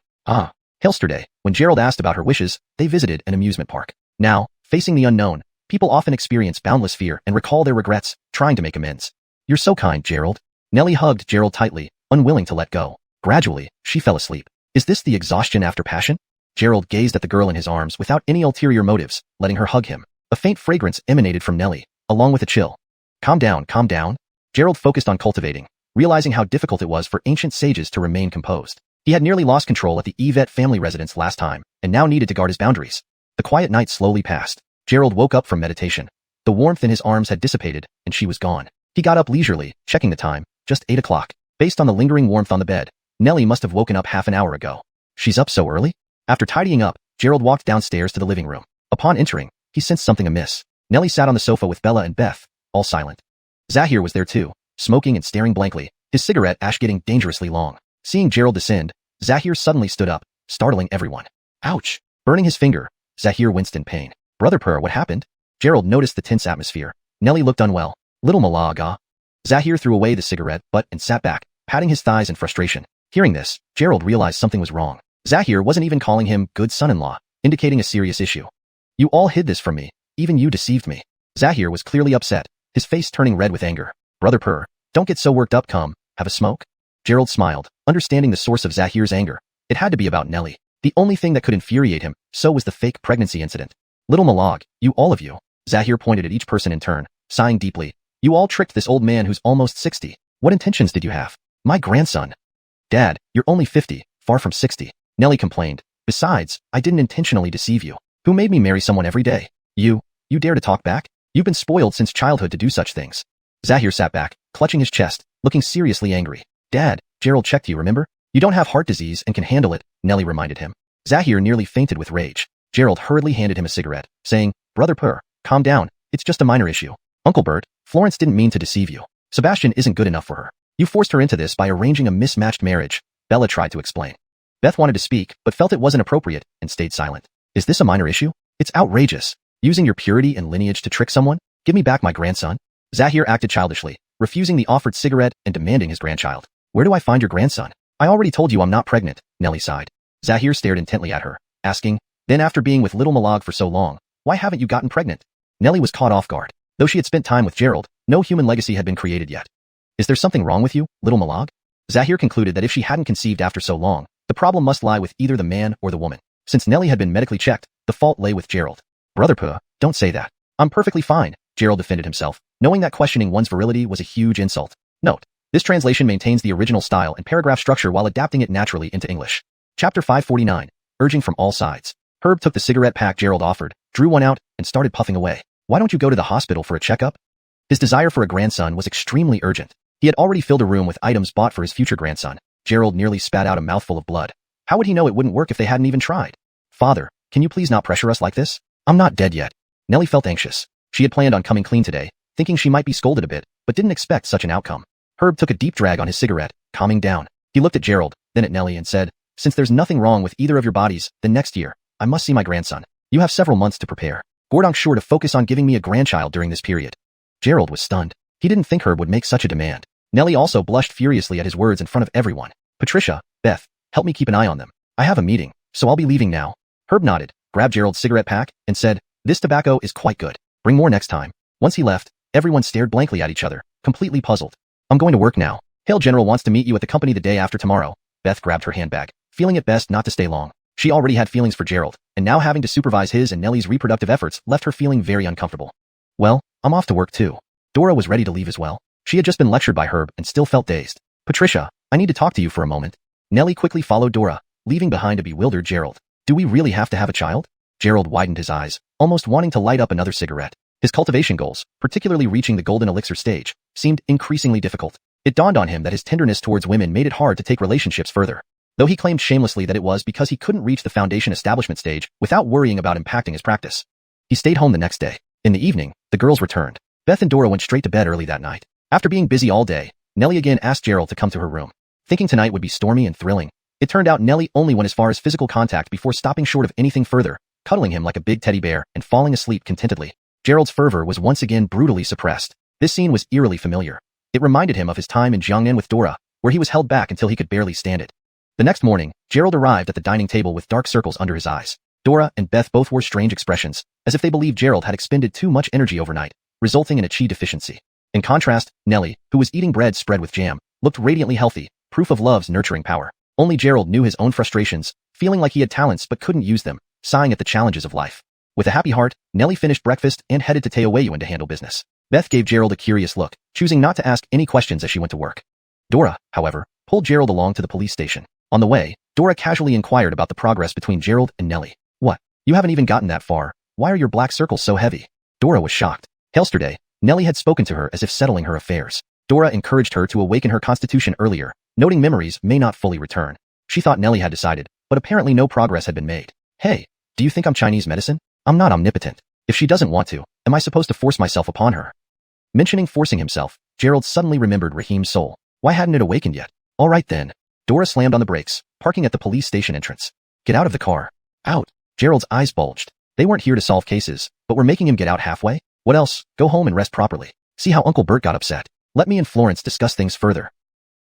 Yesterday, when Gerald asked about her wishes, they visited an amusement park. Now, facing the unknown, people often experience boundless fear and recall their regrets, trying to make amends. You're so kind, Gerald. Nellie hugged Gerald tightly, unwilling to let go. Gradually, she fell asleep. Is this the exhaustion after passion? Gerald gazed at the girl in his arms without any ulterior motives, letting her hug him. A faint fragrance emanated from Nellie, along with a chill. Calm down, calm down. Gerald focused on cultivating, realizing how difficult it was for ancient sages to remain composed. He had nearly lost control at the Yvette family residence last time, and now needed to guard his boundaries. The quiet night slowly passed. Gerald woke up from meditation. The warmth in his arms had dissipated, and she was gone. He got up leisurely, checking the time, just 8 o'clock. Based on the lingering warmth on the bed, Nellie must have woken up half an hour ago. She's up so early? After tidying up, Gerald walked downstairs to the living room. Upon entering, he sensed something amiss. Nellie sat on the sofa with Bella and Beth, all silent. Zahir was there too, smoking and staring blankly, his cigarette ash getting dangerously long. Seeing Gerald descend, Zahir suddenly stood up, startling everyone. Ouch! Burning his finger, Zahir winced in pain. Brother Purr, what happened? Gerald noticed the tense atmosphere. Nellie looked unwell. Little Malaga. Zahir threw away the cigarette butt and sat back, patting his thighs in frustration. Hearing this, Gerald realized something was wrong. Zahir wasn't even calling him good son-in-law, indicating a serious issue. You all hid this from me. Even you deceived me. Zahir was clearly upset, his face turning red with anger. Brother Purr, don't get so worked up, come, have a smoke? Gerald smiled, understanding the source of Zahir's anger. It had to be about Nellie. The only thing that could infuriate him, so was the fake pregnancy incident. Little Malag, you all of you. Zahir pointed at each person in turn, sighing deeply. You all tricked this old man who's almost 60. What intentions did you have? My grandson. Dad, you're only 50, far from 60. Nellie complained. Besides, I didn't intentionally deceive you. Who made me marry someone every day? You dare to talk back? You've been spoiled since childhood to do such things. Zahir sat back, clutching his chest, looking seriously angry. Dad, Gerald checked you, remember? You don't have heart disease and can handle it, Nellie reminded him. Zahir nearly fainted with rage. Gerald hurriedly handed him a cigarette, saying, Brother Purr, calm down, it's just a minor issue. Uncle Bert, Florence didn't mean to deceive you. Sebastian isn't good enough for her. You forced her into this by arranging a mismatched marriage, Bella tried to explain. Beth wanted to speak, but felt it wasn't appropriate, and stayed silent. Is this a minor issue? It's outrageous. Using your purity and lineage to trick someone? Give me back my grandson. Zahir acted childishly, refusing the offered cigarette and demanding his grandchild. Where do I find your grandson? I already told you I'm not pregnant, Nellie sighed. Zahir stared intently at her, asking, then after being with little Malag for so long, why haven't you gotten pregnant? Nellie was caught off guard. Though she had spent time with Gerald, no human legacy had been created yet. Is there something wrong with you, little Malag? Zahir concluded that if she hadn't conceived after so long, the problem must lie with either the man or the woman. Since Nellie had been medically checked, the fault lay with Gerald. Brother Purr, don't say that. I'm perfectly fine, Gerald defended himself, knowing that questioning one's virility was a huge insult. Note, this translation maintains the original style and paragraph structure while adapting it naturally into English. Chapter 549, Urging from All Sides. Herb took the cigarette pack Gerald offered, drew one out, and started puffing away. Why don't you go to the hospital for a checkup? His desire for a grandson was extremely urgent. He had already filled a room with items bought for his future grandson. Gerald nearly spat out a mouthful of blood. How would he know it wouldn't work if they hadn't even tried? Father, can you please not pressure us like this? I'm not dead yet. Nellie felt anxious. She had planned on coming clean today, thinking she might be scolded a bit, but didn't expect such an outcome. Herb took a deep drag on his cigarette, calming down. He looked at Gerald, then at Nellie and said, since there's nothing wrong with either of your bodies, then next year, I must see my grandson. You have several months to prepare. Gordon's sure to focus on giving me a grandchild during this period. Gerald was stunned. He didn't think Herb would make such a demand. Nellie also blushed furiously at his words in front of everyone. Patricia, Beth, help me keep an eye on them. I have a meeting, so I'll be leaving now. Herb nodded, grabbed Gerald's cigarette pack, and said, this tobacco is quite good. Bring more next time. Once he left, everyone stared blankly at each other, completely puzzled. I'm going to work now. Hale General wants to meet you at the company the day after tomorrow. Beth grabbed her handbag, feeling it best not to stay long. She already had feelings for Gerald, and now having to supervise his and Nellie's reproductive efforts left her feeling very uncomfortable. Well, I'm off to work too. Dora was ready to leave as well. She had just been lectured by Herb and still felt dazed. Patricia, I need to talk to you for a moment. Nellie quickly followed Dora, leaving behind a bewildered Gerald. Do we really have to have a child? Gerald widened his eyes, almost wanting to light up another cigarette. His cultivation goals, particularly reaching the golden elixir stage, seemed increasingly difficult. It dawned on him that his tenderness towards women made it hard to take relationships further. Though he claimed shamelessly that it was because he couldn't reach the foundation establishment stage without worrying about impacting his practice. He stayed home the next day. In the evening, the girls returned. Beth and Dora went straight to bed early that night. After being busy all day, Nellie again asked Gerald to come to her room. Thinking tonight would be stormy and thrilling, it turned out Nellie only went as far as physical contact before stopping short of anything further, cuddling him like a big teddy bear and falling asleep contentedly. Gerald's fervor was once again brutally suppressed. This scene was eerily familiar. It reminded him of his time in Xiangnan with Dora, where he was held back until he could barely stand it. The next morning, Gerald arrived at the dining table with dark circles under his eyes. Dora and Beth both wore strange expressions, as if they believed Gerald had expended too much energy overnight, resulting in a chi deficiency. In contrast, Nellie, who was eating bread spread with jam, looked radiantly healthy, proof of love's nurturing power. Only Gerald knew his own frustrations, feeling like he had talents but couldn't use them, sighing at the challenges of life. With a happy heart, Nellie finished breakfast and headed to Teoyuan to handle business. Beth gave Gerald a curious look, choosing not to ask any questions as she went to work. Dora, however, pulled Gerald along to the police station. On the way, Dora casually inquired about the progress between Gerald and Nellie. What? You haven't even gotten that far. Why are your black circles so heavy? Dora was shocked. Yesterday, Nellie had spoken to her as if settling her affairs. Dora encouraged her to awaken her constitution earlier, noting memories may not fully return. She thought Nellie had decided, but apparently no progress had been made. Hey, do you think I'm Chinese medicine? I'm not omnipotent. If she doesn't want to, am I supposed to force myself upon her? Mentioning forcing himself, Gerald suddenly remembered Raheem's soul. Why hadn't it awakened yet? All right then. Dora slammed on the brakes, parking at the police station entrance. Get out of the car. Out. Gerald's eyes bulged. They weren't here to solve cases, but were making him get out halfway? What else? Go home and rest properly. See how Uncle Bert got upset. Let me and Florence discuss things further.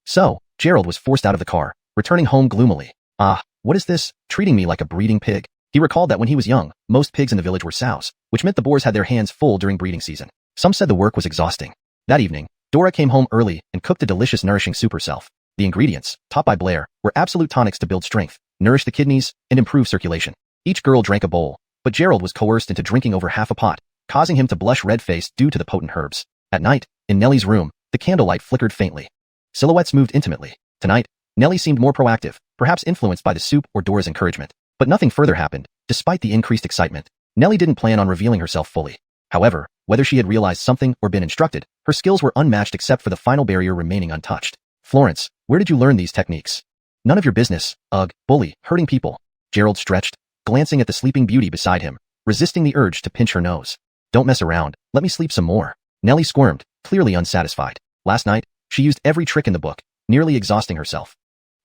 So, Gerald was forced out of the car, returning home gloomily. Ah, what is this? Treating me like a breeding pig? He recalled that when he was young, most pigs in the village were sows, which meant the boars had their hands full during breeding season. Some said the work was exhausting. That evening, Dora came home early and cooked a delicious nourishing soup herself. The ingredients, taught by Blair, were absolute tonics to build strength, nourish the kidneys, and improve circulation. Each girl drank a bowl, but Gerald was coerced into drinking over half a pot, causing him to blush red-faced due to the potent herbs. At night, in Nellie's room, the candlelight flickered faintly. Silhouettes moved intimately. Tonight, Nellie seemed more proactive, perhaps influenced by the soup or Dora's encouragement. But nothing further happened, despite the increased excitement. Nellie didn't plan on revealing herself fully. However, whether she had realized something or been instructed, her skills were unmatched except for the final barrier remaining untouched. Florence, where did you learn these techniques? None of your business. Ugh, bully, hurting people. Gerald stretched, glancing at the sleeping beauty beside him, resisting the urge to pinch her nose. Don't mess around, let me sleep some more. Nellie squirmed, clearly unsatisfied. Last night, she used every trick in the book, nearly exhausting herself.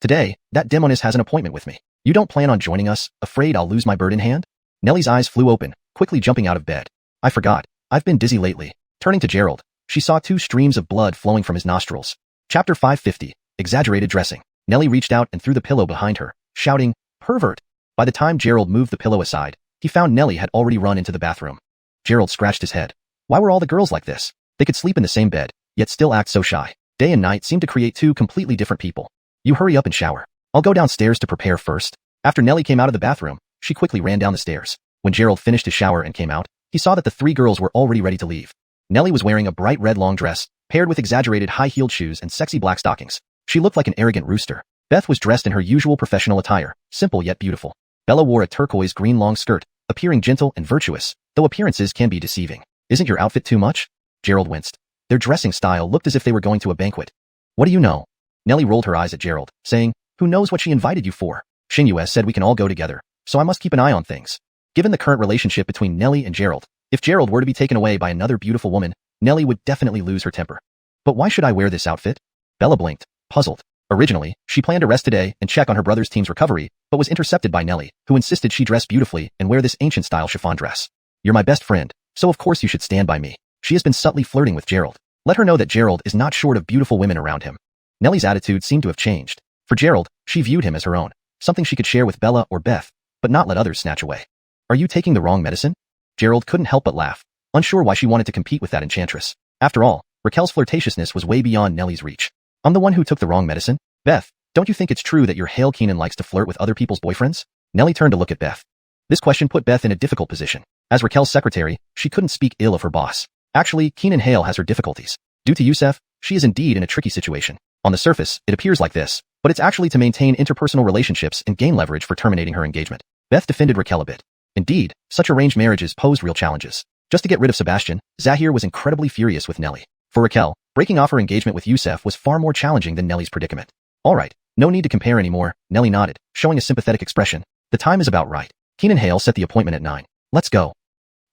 Today, that demoness has an appointment with me. You don't plan on joining us, afraid I'll lose my bird in hand? Nellie's eyes flew open, quickly jumping out of bed. I forgot. I've been dizzy lately. Turning to Gerald, she saw 2 streams of blood flowing from his nostrils. Chapter 550, Exaggerated Dressing. Nellie reached out and threw the pillow behind her, shouting, Pervert! By the time Gerald moved the pillow aside, he found Nellie had already run into the bathroom. Gerald scratched his head. Why were all the girls like this? They could sleep in the same bed, yet still act so shy. Day and night seemed to create 2 completely different people. You hurry up and shower. I'll go downstairs to prepare first. After Nellie came out of the bathroom, she quickly ran down the stairs. When Gerald finished his shower and came out, he saw that the 3 girls were already ready to leave. Nellie was wearing a bright red long dress, paired with exaggerated high-heeled shoes and sexy black stockings. She looked like an arrogant rooster. Beth was dressed in her usual professional attire, simple yet beautiful. Bella wore a turquoise green long skirt, appearing gentle and virtuous, though appearances can be deceiving. Isn't your outfit too much? Gerald winced. Their dressing style looked as if they were going to a banquet. What do you know? Nellie rolled her eyes at Gerald, saying, Who knows what she invited you for? Xiang Yu said we can all go together, so I must keep an eye on things. Given the current relationship between Nellie and Gerald, if Gerald were to be taken away by another beautiful woman, Nellie would definitely lose her temper. But why should I wear this outfit? Bella blinked, puzzled. Originally, she planned to rest today and check on her brother's team's recovery, but was intercepted by Nellie, who insisted she dress beautifully and wear this ancient-style chiffon dress. You're my best friend, so of course you should stand by me. She has been subtly flirting with Gerald. Let her know that Gerald is not short of beautiful women around him. Nellie's attitude seemed to have changed. For Gerald, she viewed him as her own, something she could share with Bella or Beth, but not let others snatch away. Are you taking the wrong medicine? Gerald couldn't help but laugh, unsure why she wanted to compete with that enchantress. After all, Raquel's flirtatiousness was way beyond Nellie's reach. I'm the one who took the wrong medicine? Beth, don't you think it's true that your Hale Keenan likes to flirt with other people's boyfriends? Nellie turned to look at Beth. This question put Beth in a difficult position. As Raquel's secretary, she couldn't speak ill of her boss. Actually, Keenan Hale has her difficulties. Due to Yusef, she is indeed in a tricky situation. On the surface, it appears like this, but it's actually to maintain interpersonal relationships and gain leverage for terminating her engagement. Beth defended Raquel a bit. Indeed, such arranged marriages posed real challenges. Just to get rid of Sebastian, Zahir was incredibly furious with Nellie. For Raquel, breaking off her engagement with Yusef was far more challenging than Nellie's predicament. Alright, no need to compare anymore, Nellie nodded, showing a sympathetic expression. The time is about right. Keenan Hale set the appointment at 9. Let's go.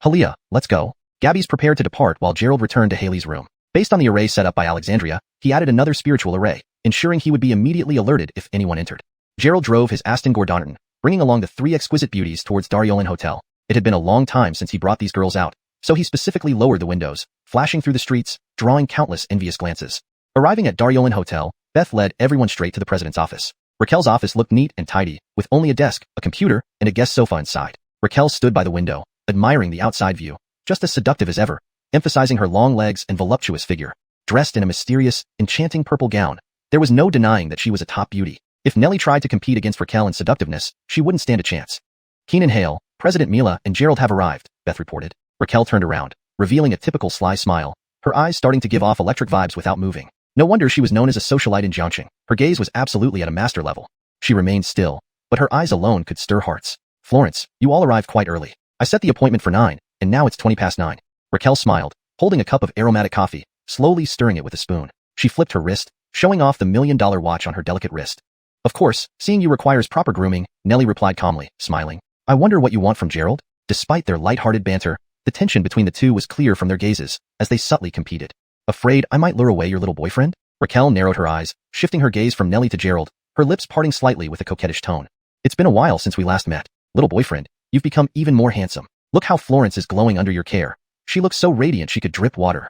Halia, let's go. Gabby's prepared to depart while Gerald returned to Haley's room. Based on the array set up by Alexandria, he added another spiritual array, ensuring he would be immediately alerted if anyone entered. Gerald drove his Aston Gordon, bringing along the 3 exquisite beauties towards Dariolan Hotel. It had been a long time since he brought these girls out, so he specifically lowered the windows, flashing through the streets, drawing countless envious glances. Arriving at Dariolan Hotel, Beth led everyone straight to the president's office. Raquel's office looked neat and tidy, with only a desk, a computer, and a guest sofa inside. Raquel stood by the window, admiring the outside view, just as seductive as ever, emphasizing her long legs and voluptuous figure. Dressed in a mysterious, enchanting purple gown, there was no denying that she was a top beauty. If Nelly tried to compete against Raquel in seductiveness, she wouldn't stand a chance. Keenan Hale, President Mila, and Gerald have arrived, Beth reported. Raquel turned around, revealing a typical sly smile, her eyes starting to give off electric vibes without moving. No wonder she was known as a socialite in Jiangqing. Her gaze was absolutely at a master level. She remained still, but her eyes alone could stir hearts. Florence, you all arrived quite early. I set the appointment for 9, and now it's 20 past 9. Raquel smiled, holding a cup of aromatic coffee, slowly stirring it with a spoon. She flipped her wrist, showing off the $1 million watch on her delicate wrist. Of course, seeing you requires proper grooming, Nelly replied calmly, smiling. I wonder what you want from Gerald? Despite their light-hearted banter, the tension between the two was clear from their gazes, as they subtly competed. Afraid I might lure away your little boyfriend? Raquel narrowed her eyes, shifting her gaze from Nelly to Gerald, her lips parting slightly with a coquettish tone. It's been a while since we last met. Little boyfriend, you've become even more handsome. Look how Florence is glowing under your care. She looks so radiant she could drip water.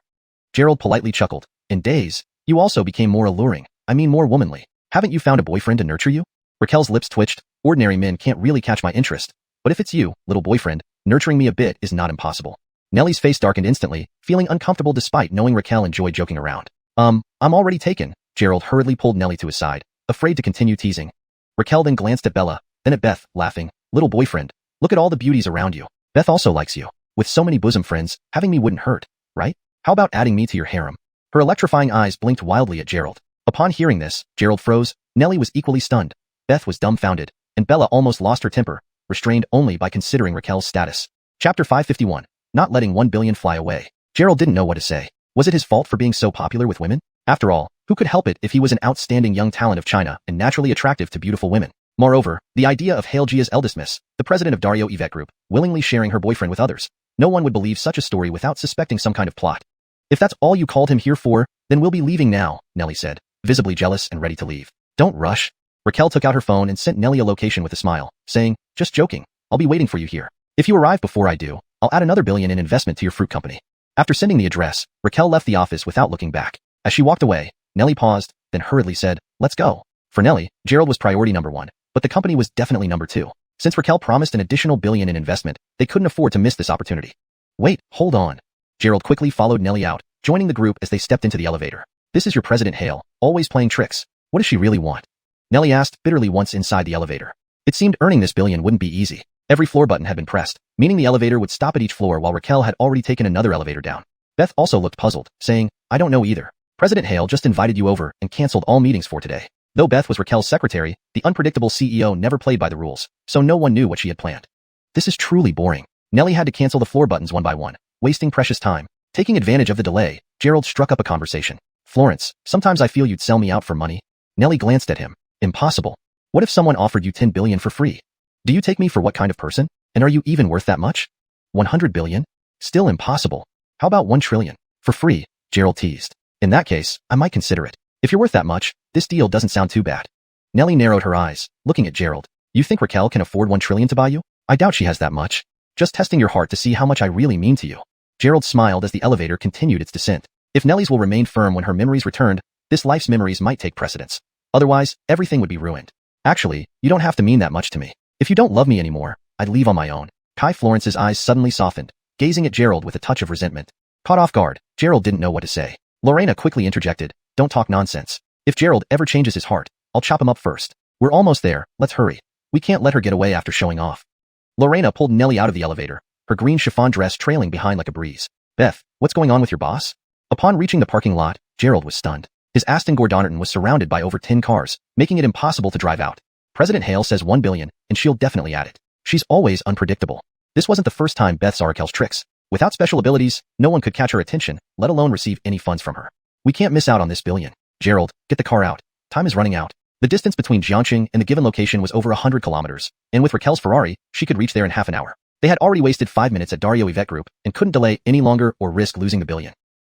Gerald politely chuckled. In days, you also became more alluring, more womanly. Haven't you found a boyfriend to nurture you? Raquel's lips twitched. Ordinary men can't really catch my interest. But if it's you, little boyfriend, nurturing me a bit is not impossible. Nelly's face darkened instantly, feeling uncomfortable despite knowing Raquel enjoyed joking around. I'm already taken. Gerald hurriedly pulled Nelly to his side, afraid to continue teasing. Raquel then glanced at Bella, then at Beth, laughing. Little boyfriend, look at all the beauties around you. Beth also likes you. With so many bosom friends, having me wouldn't hurt, right? How about adding me to your harem? Her electrifying eyes blinked wildly at Gerald. Upon hearing this, Gerald froze. Nelly was equally stunned. Beth was dumbfounded, and Bella almost lost her temper, restrained only by considering Raquel's status. Chapter 551. Not letting 1 billion fly away. Gerald didn't know what to say. Was it his fault for being so popular with women? After all, who could help it if he was an outstanding young talent of China and naturally attractive to beautiful women? Moreover, the idea of Hale Jia's eldest miss, the president of Dario Yvette Group, willingly sharing her boyfriend with others. No one would believe such a story without suspecting some kind of plot. If that's all you called him here for, then we'll be leaving now, Nelly said, visibly jealous and ready to leave. Don't rush. Raquel took out her phone and sent Nelly a location with a smile, saying, just joking, I'll be waiting for you here. If you arrive before I do, I'll add another $1 billion in investment to your fruit company. After sending the address, Raquel left the office without looking back. As she walked away, Nelly paused, then hurriedly said, let's go. For Nelly, Gerald was priority number 1, but the company was definitely number 2. Since Raquel promised an additional $1 billion in investment, they couldn't afford to miss this opportunity. Wait, hold on. Gerald quickly followed Nelly out, joining the group as they stepped into the elevator. This is your President Hale, always playing tricks. What does she really want? Nelly asked bitterly once inside the elevator. It seemed earning this $1 billion wouldn't be easy. Every floor button had been pressed, meaning the elevator would stop at each floor while Raquel had already taken another elevator down. Beth also looked puzzled, saying, I don't know either. President Hale just invited you over and canceled all meetings for today. Though Beth was Raquel's secretary, the unpredictable CEO never played by the rules, so no one knew what she had planned. This is truly boring. Nelly had to cancel the floor buttons one by one, wasting precious time. Taking advantage of the delay, Gerald struck up a conversation. Florence, sometimes I feel you'd sell me out for money. Nelly glanced at him. Impossible. What if someone offered you 10 billion for free? Do you take me for what kind of person? And are you even worth that much? 100 billion? Still impossible. How about 1 trillion? For free, Gerald teased. In that case, I might consider it. If you're worth that much, this deal doesn't sound too bad. Nelly narrowed her eyes, looking at Gerald. You think Raquel can afford 1 trillion to buy you? I doubt she has that much. Just testing your heart to see how much I really mean to you. Gerald smiled as the elevator continued its descent. If Nelly's will remain firm when her memories returned, this life's memories might take precedence. Otherwise, everything would be ruined. Actually, you don't have to mean that much to me. If you don't love me anymore, I'd leave on my own. Kai Florence's eyes suddenly softened, gazing at Gerald with a touch of resentment. Caught off guard, Gerald didn't know what to say. Lorena quickly interjected, don't talk nonsense. If Gerald ever changes his heart, I'll chop him up first. We're almost there, let's hurry. We can't let her get away after showing off. Lorena pulled Nelly out of the elevator, her green chiffon dress trailing behind like a breeze. Beth, what's going on with your boss? Upon reaching the parking lot, Gerald was stunned. His Aston Gordonnerton was surrounded by over 10 cars, making it impossible to drive out. President Hale says 1 billion, and she'll definitely add it. She's always unpredictable. This wasn't the first time Beth saw Raquel's tricks. Without special abilities, no one could catch her attention, let alone receive any funds from her. We can't miss out on this $1 billion. Gerald, get the car out. Time is running out. The distance between Jiangqing and the given location was over 100 kilometers, and with Raquel's Ferrari, she could reach there in half an hour. They had already wasted 5 minutes at Dario Yvette Group and couldn't delay any longer or risk losing the $1 billion.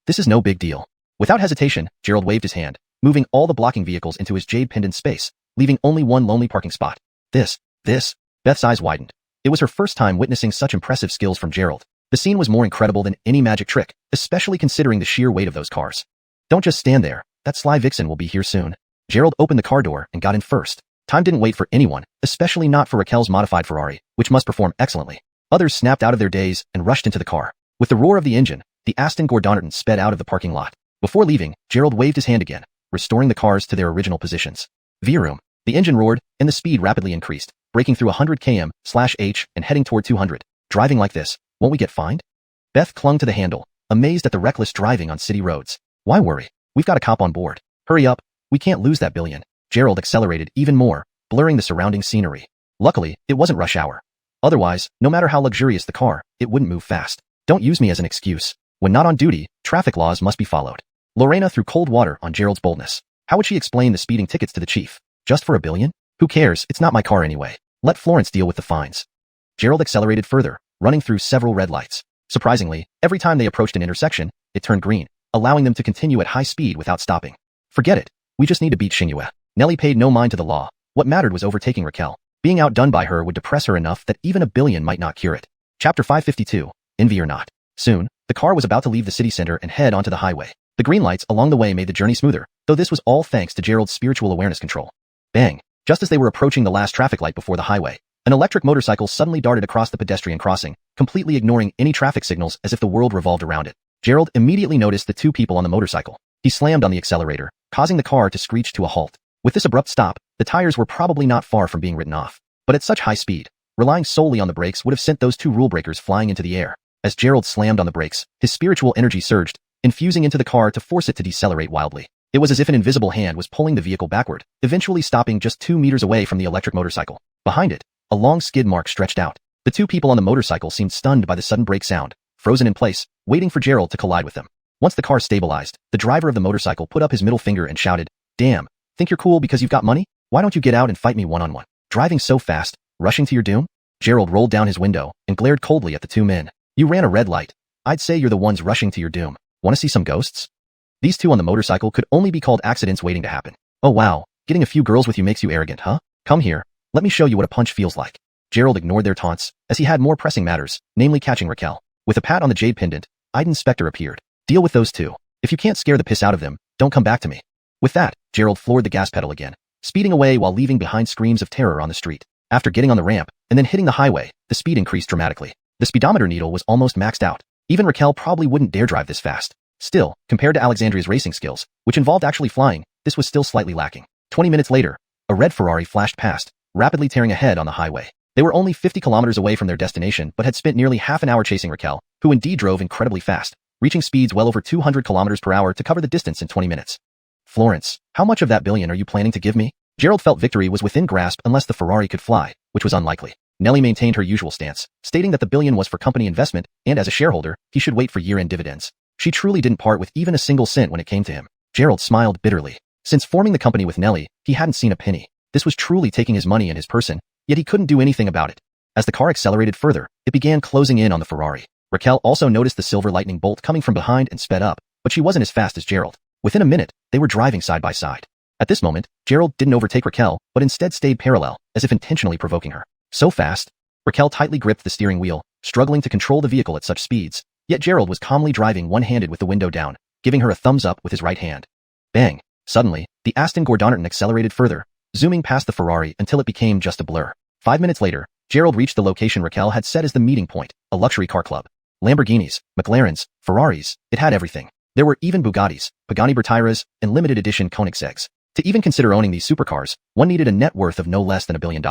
This is no big deal. Without hesitation, Gerald waved his hand, moving all the blocking vehicles into his jade pendant space, leaving only one lonely parking spot. This, Beth's eyes widened. It was her first time witnessing such impressive skills from Gerald. The scene was more incredible than any magic trick, especially considering the sheer weight of those cars. Don't just stand there, that sly vixen will be here soon. Gerald opened the car door and got in first. Time didn't wait for anyone, especially not for Raquel's modified Ferrari, which must perform excellently. Others snapped out of their daze and rushed into the car. With the roar of the engine, the Aston Gordonnerton sped out of the parking lot. Before leaving, Gerald waved his hand again, restoring the cars to their original positions. Vroom. The engine roared, and the speed rapidly increased, breaking through 100 km/h and heading toward 200. Driving like this, won't we get fined? Beth clung to the handle, amazed at the reckless driving on city roads. Why worry? We've got a cop on board. Hurry up, we can't lose that billion. Gerald accelerated even more, blurring the surrounding scenery. Luckily, it wasn't rush hour. Otherwise, no matter how luxurious the car, it wouldn't move fast. Don't use me as an excuse. When not on duty, traffic laws must be followed. Lorena threw cold water on Gerald's boldness. How would she explain the speeding tickets to the chief? Just for $1 billion? Who cares, it's not my car anyway. Let Florence deal with the fines. Gerald accelerated further, running through several red lights. Surprisingly, every time they approached an intersection, it turned green, allowing them to continue at high speed without stopping. Forget it. We just need to beat Xiang Yu. Nellie paid no mind to the law. What mattered was overtaking Raquel. Being outdone by her would depress her enough that even $1 billion might not cure it. Chapter 552, Envy or Not. Soon, the car was about to leave the city center and head onto the highway. The green lights along the way made the journey smoother, though this was all thanks to Gerald's spiritual awareness control. Bang! Just as they were approaching the last traffic light before the highway, an electric motorcycle suddenly darted across the pedestrian crossing, completely ignoring any traffic signals as if the world revolved around it. Gerald immediately noticed the two people on the motorcycle. He slammed on the accelerator, causing the car to screech to a halt. With this abrupt stop, the tires were probably not far from being written off. But at such high speed, relying solely on the brakes would have sent those two rule breakers flying into the air. As Gerald slammed on the brakes, his spiritual energy surged, infusing into the car to force it to decelerate wildly. It was as if an invisible hand was pulling the vehicle backward, eventually stopping just 2 meters away from the electric motorcycle. Behind it, a long skid mark stretched out. The two people on the motorcycle seemed stunned by the sudden brake sound, frozen in place, waiting for Gerald to collide with them. Once the car stabilized, the driver of the motorcycle put up his middle finger and shouted, "Damn, think you're cool because you've got money? Why don't you get out and fight me one-on-one? Driving so fast, rushing to your doom?" Gerald rolled down his window and glared coldly at the two men. "You ran a red light. I'd say you're the ones rushing to your doom. Want to see some ghosts?" These two on the motorcycle could only be called accidents waiting to happen. "Oh wow, getting a few girls with you makes you arrogant, huh? Come here, let me show you what a punch feels like." Gerald ignored their taunts, as he had more pressing matters, namely catching Raquel. With a pat on the jade pendant, Iden Spectre appeared. "Deal with those two. If you can't scare the piss out of them, don't come back to me." With that, Gerald floored the gas pedal again, speeding away while leaving behind screams of terror on the street. After getting on the ramp, and then hitting the highway, the speed increased dramatically. The speedometer needle was almost maxed out. Even Raquel probably wouldn't dare drive this fast. Still, compared to Alexandria's racing skills, which involved actually flying, this was still slightly lacking. 20 minutes later, a red Ferrari flashed past, rapidly tearing ahead on the highway. They were only 50 kilometers away from their destination but had spent nearly half an hour chasing Raquel, who indeed drove incredibly fast, reaching speeds well over 200 kilometers per hour to cover the distance in 20 minutes. "Florence, how much of that billion are you planning to give me?" Gerald felt victory was within grasp unless the Ferrari could fly, which was unlikely. Nellie maintained her usual stance, stating that the billion was for company investment, and as a shareholder, he should wait for year-end dividends. She truly didn't part with even a single cent when it came to him. Gerald smiled bitterly. Since forming the company with Nellie, he hadn't seen a penny. This was truly taking his money and his person, yet he couldn't do anything about it. As the car accelerated further, it began closing in on the Ferrari. Raquel also noticed the silver lightning bolt coming from behind and sped up, but she wasn't as fast as Gerald. Within a minute, they were driving side by side. At this moment, Gerald didn't overtake Raquel, but instead stayed parallel, as if intentionally provoking her. So fast. Raquel tightly gripped the steering wheel, struggling to control the vehicle at such speeds, yet Gerald was calmly driving one-handed with the window down, giving her a thumbs up with his right hand. Bang! Suddenly, the Aston Gordonnerton accelerated further, zooming past the Ferrari until it became just a blur. 5 minutes later, Gerald reached the location Raquel had set as the meeting point, a luxury car club. Lamborghinis, McLarens, Ferraris, it had everything. There were even Bugattis, Pagani Bertiras, and limited edition Koenigsegg's. To even consider owning these supercars, one needed a net worth of no less than $1 billion.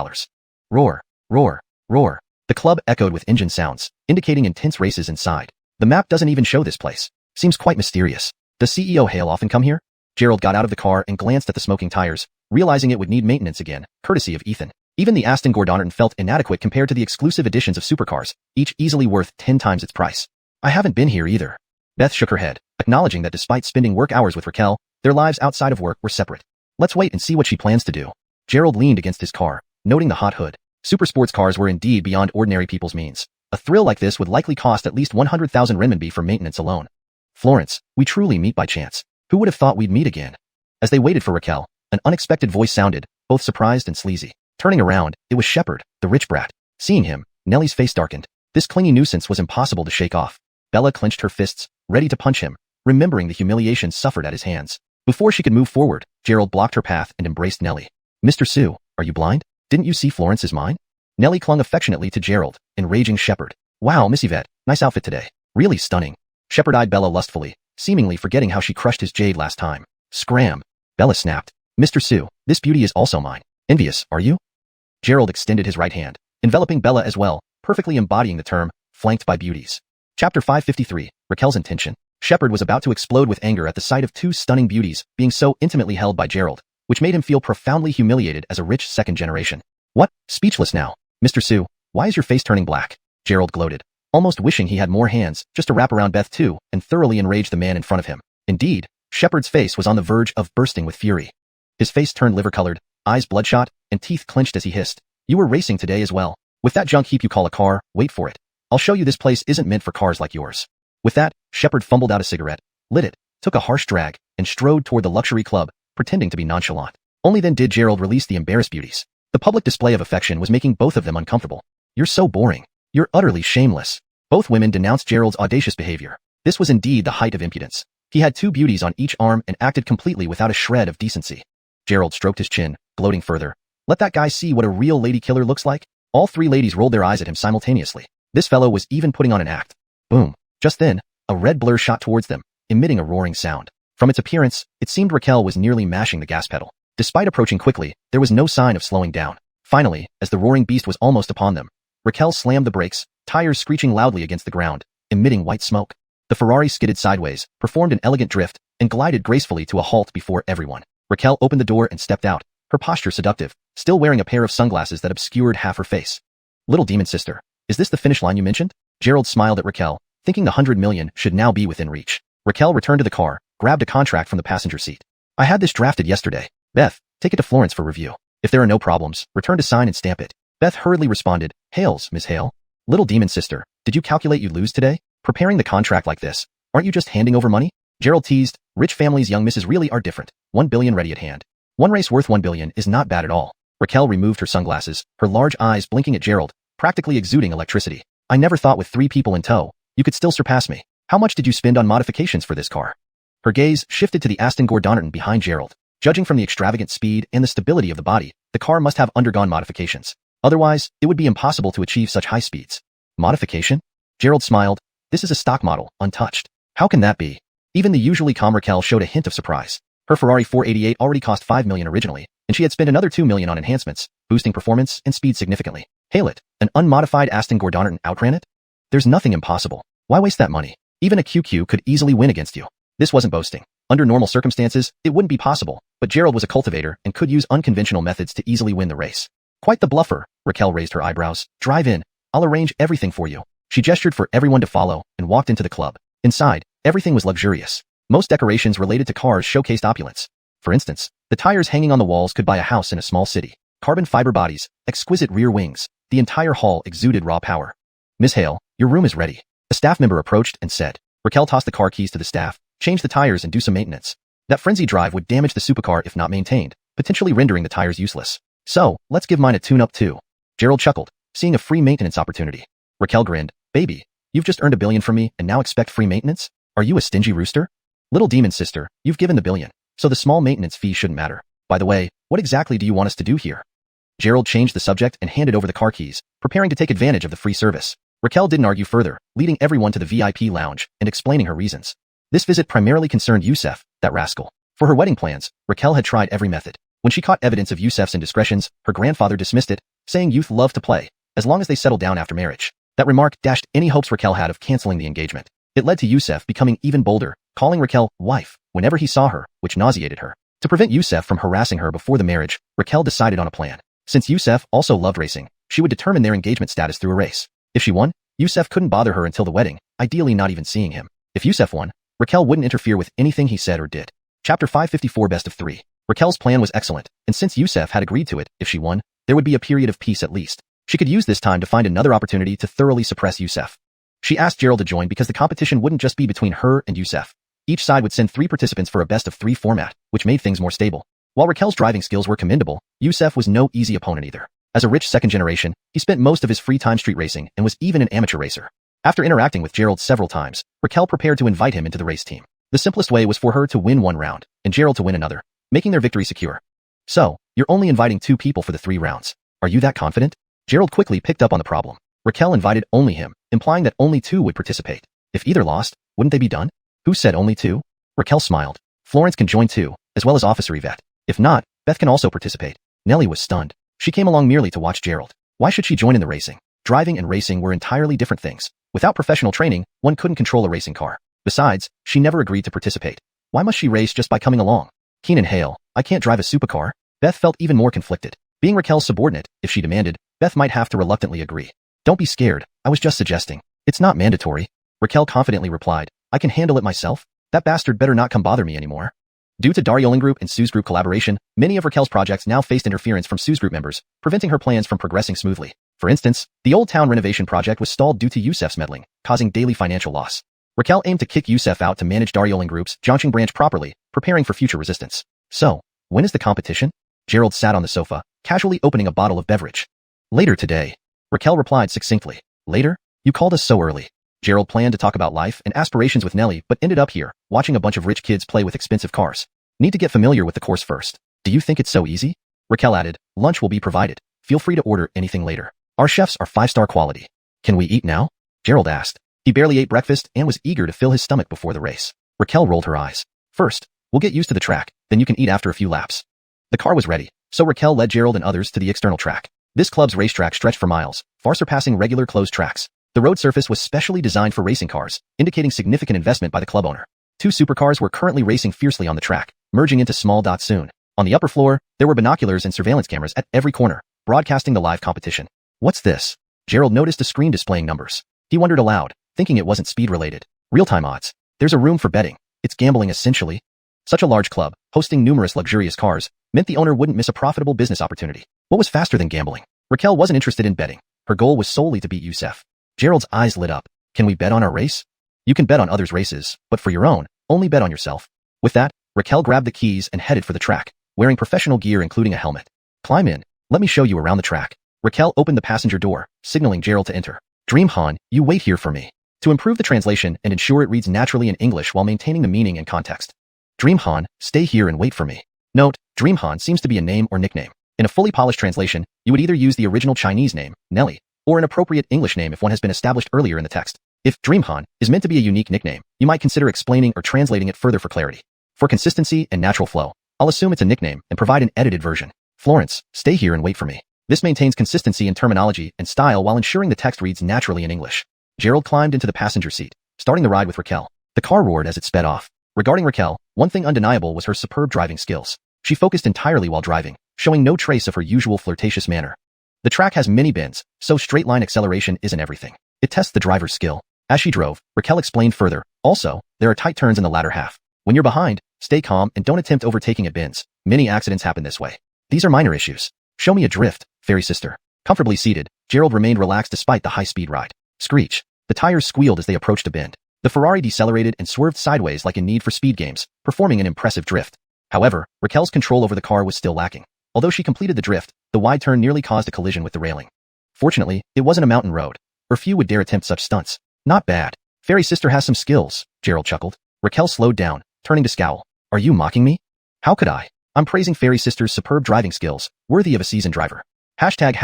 Roar, roar, roar. The club echoed with engine sounds, indicating intense races inside. The map doesn't even show this place. Seems quite mysterious. Does CEO Hale often come here? Gerald got out of the car and glanced at the smoking tires, realizing it would need maintenance again, courtesy of Ethan. Even the Aston Gordonnerton felt inadequate compared to the exclusive editions of supercars, each easily worth 10 times its price. "I haven't been here either." Beth shook her head, acknowledging that despite spending work hours with Raquel, their lives outside of work were separate. "Let's wait and see what she plans to do." Gerald leaned against his car, noting the hot hood. Supersports cars were indeed beyond ordinary people's means. A thrill like this would likely cost at least 100,000 renminbi for maintenance alone. "Florence, we truly meet by chance. Who would have thought we'd meet again?" As they waited for Raquel, an unexpected voice sounded, both surprised and sleazy. Turning around, it was Shepard, the rich brat. Seeing him, Nellie's face darkened. This clingy nuisance was impossible to shake off. Bella clenched her fists, ready to punch him, remembering the humiliation suffered at his hands. Before she could move forward, Gerald blocked her path and embraced Nellie. "Mr. Sue, are you blind? Didn't you see Florence is mine?" Nellie clung affectionately to Gerald, enraging Shepard. "Wow, Miss Yvette, nice outfit today. Really stunning." Shepard eyed Bella lustfully, seemingly forgetting how she crushed his jade last time. "Scram!" Bella snapped. "Mr. Sue, this beauty is also mine. Envious, are you? Gerald extended his right hand, enveloping Bella as well, perfectly embodying the term, flanked by beauties. Chapter 553, Raquel's Intention. Shepard was about to explode with anger at the sight of two stunning beauties being so intimately held by Gerald, which made him feel profoundly humiliated as a rich second generation. What? Speechless now. Mr. Sue, why is your face turning black? Gerald gloated, almost wishing he had more hands just to wrap around Beth too and thoroughly enrage the man in front of him. Indeed, Shepard's face was on the verge of bursting with fury. His face turned liver-colored, eyes bloodshot, and teeth clenched as he hissed. You were racing today as well. With that junk heap you call a car, wait for it. I'll show you this place isn't meant for cars like yours. With that, Shepard fumbled out a cigarette, lit it, took a harsh drag, and strode toward the luxury club, pretending to be nonchalant. Only then did Gerald release the embarrassed beauties. The public display of affection was making both of them uncomfortable. You're so boring. You're utterly shameless. Both women denounced Gerald's audacious behavior. This was indeed the height of impudence. He had two beauties on each arm and acted completely without a shred of decency. Gerald stroked his chin, gloating further. Let that guy see what a real lady killer looks like. All three ladies rolled their eyes at him simultaneously. This fellow was even putting on an act. Boom. Just then, a red blur shot towards them, emitting a roaring sound. From its appearance, it seemed Raquel was nearly mashing the gas pedal. Despite approaching quickly, there was no sign of slowing down. Finally, as the roaring beast was almost upon them, Raquel slammed the brakes, tires screeching loudly against the ground, emitting white smoke. The Ferrari skidded sideways, performed an elegant drift, and glided gracefully to a halt before everyone. Raquel opened the door and stepped out, her posture seductive, still wearing a pair of sunglasses that obscured half her face. Little demon sister, is this the finish line you mentioned? Gerald smiled at Raquel, thinking the 100 million should now be within reach. Raquel returned to the car, grabbed a contract from the passenger seat. I had this drafted yesterday. Beth, take it to Florence for review. If there are no problems, return to sign and stamp it. Beth hurriedly responded, Hails, Miss Hale. Little demon sister, did you calculate you'd lose today? Preparing the contract like this, aren't you just handing over money? Gerald teased, rich families' young misses really are different. 1 billion ready at hand. One race worth 1 billion is not bad at all. Raquel removed her sunglasses, her large eyes blinking at Gerald, practically exuding electricity. I never thought with 3 people in tow, you could still surpass me. How much did you spend on modifications for this car? Her gaze shifted to the Aston Gordonnerton behind Gerald. Judging from the extravagant speed and the stability of the body, the car must have undergone modifications. Otherwise, it would be impossible to achieve such high speeds. Modification? Gerald smiled. This is a stock model, untouched. How can that be? Even the usually calm Raquel showed a hint of surprise. Her Ferrari 488 already cost 5 million originally, and she had spent another 2 million on enhancements, boosting performance and speed significantly. Hail it, an unmodified Aston Gordonnerton outran it? There's nothing impossible. Why waste that money? Even a QQ could easily win against you. This wasn't boasting. Under normal circumstances, it wouldn't be possible, but Gerald was a cultivator and could use unconventional methods to easily win the race. Quite the bluffer, Raquel raised her eyebrows. Drive in. I'll arrange everything for you. She gestured for everyone to follow and walked into the club. Inside, everything was luxurious. Most decorations related to cars showcased opulence. For instance, the tires hanging on the walls could buy a house in a small city. Carbon fiber bodies, exquisite rear wings. The entire hall exuded raw power. Miss Hale, your room is ready. A staff member approached and said. Raquel tossed the car keys to the staff, change the tires and do some maintenance. That frenzy drive would damage the supercar if not maintained, potentially rendering the tires useless. So, let's give mine a tune-up too. Gerald chuckled, seeing a free maintenance opportunity. Raquel grinned. Baby, you've just earned 1 billion from me and now expect free maintenance? Are you a stingy rooster? Little demon sister, you've given the 1 billion, so the small maintenance fee shouldn't matter. By the way, what exactly do you want us to do here? Gerald changed the subject and handed over the car keys, preparing to take advantage of the free service. Raquel didn't argue further, leading everyone to the VIP lounge and explaining her reasons. This visit primarily concerned Youssef, that rascal. For her wedding plans, Raquel had tried every method. When she caught evidence of Youssef's indiscretions, her grandfather dismissed it, saying youth love to play, as long as they settle down after marriage. That remark dashed any hopes Raquel had of canceling the engagement. It led to Youssef becoming even bolder, calling Raquel wife whenever he saw her, which nauseated her. To prevent Youssef from harassing her before the marriage, Raquel decided on a plan. Since Youssef also loved racing, she would determine their engagement status through a race. If she won, Youssef couldn't bother her until the wedding, ideally not even seeing him. If Youssef won, Raquel wouldn't interfere with anything he said or did. Chapter 554 Best of 3. Raquel's plan was excellent, and since Youssef had agreed to it, if she won, there would be a period of peace at least. She could use this time to find another opportunity to thoroughly suppress Youssef. She asked Gerald to join because the competition wouldn't just be between her and Youssef. Each side would send 3 participants for a best of 3 format, which made things more stable. While Raquel's driving skills were commendable, Youssef was no easy opponent either. As a rich second generation, he spent most of his free time street racing and was even an amateur racer. After interacting with Gerald several times, Raquel prepared to invite him into the race team. The simplest way was for her to win 1 round, and Gerald to win another, making their victory secure. So, you're only inviting 2 people for the 3 rounds. Are you that confident? Gerald quickly picked up on the problem. Raquel invited only him, implying that only 2 would participate. If either lost, wouldn't they be done? Who said only 2? Raquel smiled. Florence can join too, as well as Officer Yvette. If not, Beth can also participate. Nellie was stunned. She came along merely to watch Gerald. Why should she join in the racing? Driving and racing were entirely different things. Without professional training, one couldn't control a racing car. Besides, she never agreed to participate. Why must she race just by coming along? Keenan Hale, I can't drive a supercar. Beth felt even more conflicted. Being Raquel's subordinate, if she demanded, Beth might have to reluctantly agree. Don't be scared, I was just suggesting. It's not mandatory. Raquel confidently replied, I can handle it myself. That bastard better not come bother me anymore. Due to Daryoling Group and Sue's Group collaboration, many of Raquel's projects now faced interference from Sue's Group members, preventing her plans from progressing smoothly. For instance, the Old Town renovation project was stalled due to Yusef's meddling, causing daily financial loss. Raquel aimed to kick Yusef out to manage Daryoling Group's Zhongqing branch properly, preparing for future resistance. So, when is the competition? Gerald sat on the sofa, casually opening a bottle of beverage. Later today. Raquel replied succinctly. Later? You called us so early. Gerald planned to talk about life and aspirations with Nellie, but ended up here, watching a bunch of rich kids play with expensive cars. Need to get familiar with the course first. Do you think it's so easy? Raquel added, lunch will be provided. Feel free to order anything later. Our chefs are 5-star quality. Can we eat now? Gerald asked. He barely ate breakfast and was eager to fill his stomach before the race. Raquel rolled her eyes. First, we'll get used to the track, then you can eat after a few laps. The car was ready, so Raquel led Gerald and others to the external track. This club's racetrack stretched for miles, far surpassing regular closed tracks. The road surface was specially designed for racing cars, indicating significant investment by the club owner. 2 supercars were currently racing fiercely on the track, merging into small dots soon. On the upper floor, there were binoculars and surveillance cameras at every corner, broadcasting the live competition. What's this? Gerald noticed a screen displaying numbers. He wondered aloud, thinking it wasn't speed-related. Real-time odds. There's a room for betting. It's gambling essentially. Such a large club, hosting numerous luxurious cars, meant the owner wouldn't miss a profitable business opportunity. What was faster than gambling? Raquel wasn't interested in betting. Her goal was solely to beat Yusef. Gerald's eyes lit up. Can we bet on our race? You can bet on others' races, but for your own, only bet on yourself. With that, Raquel grabbed the keys and headed for the track, wearing professional gear including a helmet. Climb in. Let me show you around the track. Raquel opened the passenger door, signaling Gerald to enter. Dreamhan, you wait here for me. To improve the translation and ensure it reads naturally in English while maintaining the meaning and context. Dreamhan, stay here and wait for me. Note, Dreamhan seems to be a name or nickname. In a fully polished translation, you would either use the original Chinese name, Nellie, or an appropriate English name if one has been established earlier in the text. If Dreamhan is meant to be a unique nickname, you might consider explaining or translating it further for clarity. For consistency and natural flow, I'll assume it's a nickname and provide an edited version. Florence, stay here and wait for me. This maintains consistency in terminology and style while ensuring the text reads naturally in English. Gerald climbed into the passenger seat, starting the ride with Raquel. The car roared as it sped off. Regarding Raquel, one thing undeniable was her superb driving skills. She focused entirely while driving, showing no trace of her usual flirtatious manner. The track has many bends, so straight-line acceleration isn't everything. It tests the driver's skill. As she drove, Raquel explained further, also, there are tight turns in the latter half. When you're behind, stay calm and don't attempt overtaking at bends. Many accidents happen this way. These are minor issues. Show me a drift, fairy sister. Comfortably seated, Gerald remained relaxed despite the high-speed ride. Screech. The tires squealed as they approached a bend. The Ferrari decelerated and swerved sideways like in Need for Speed games, performing an impressive drift. However, Raquel's control over the car was still lacking. Although she completed the drift, the wide turn nearly caused a collision with the railing. Fortunately, it wasn't a mountain road, or few would dare attempt such stunts. Not bad. Fairy sister has some skills, Gerald chuckled. Raquel slowed down, turning to scowl. Are you mocking me? How could I? I'm praising Fairy sister's superb driving skills, worthy of a seasoned driver. Hashtag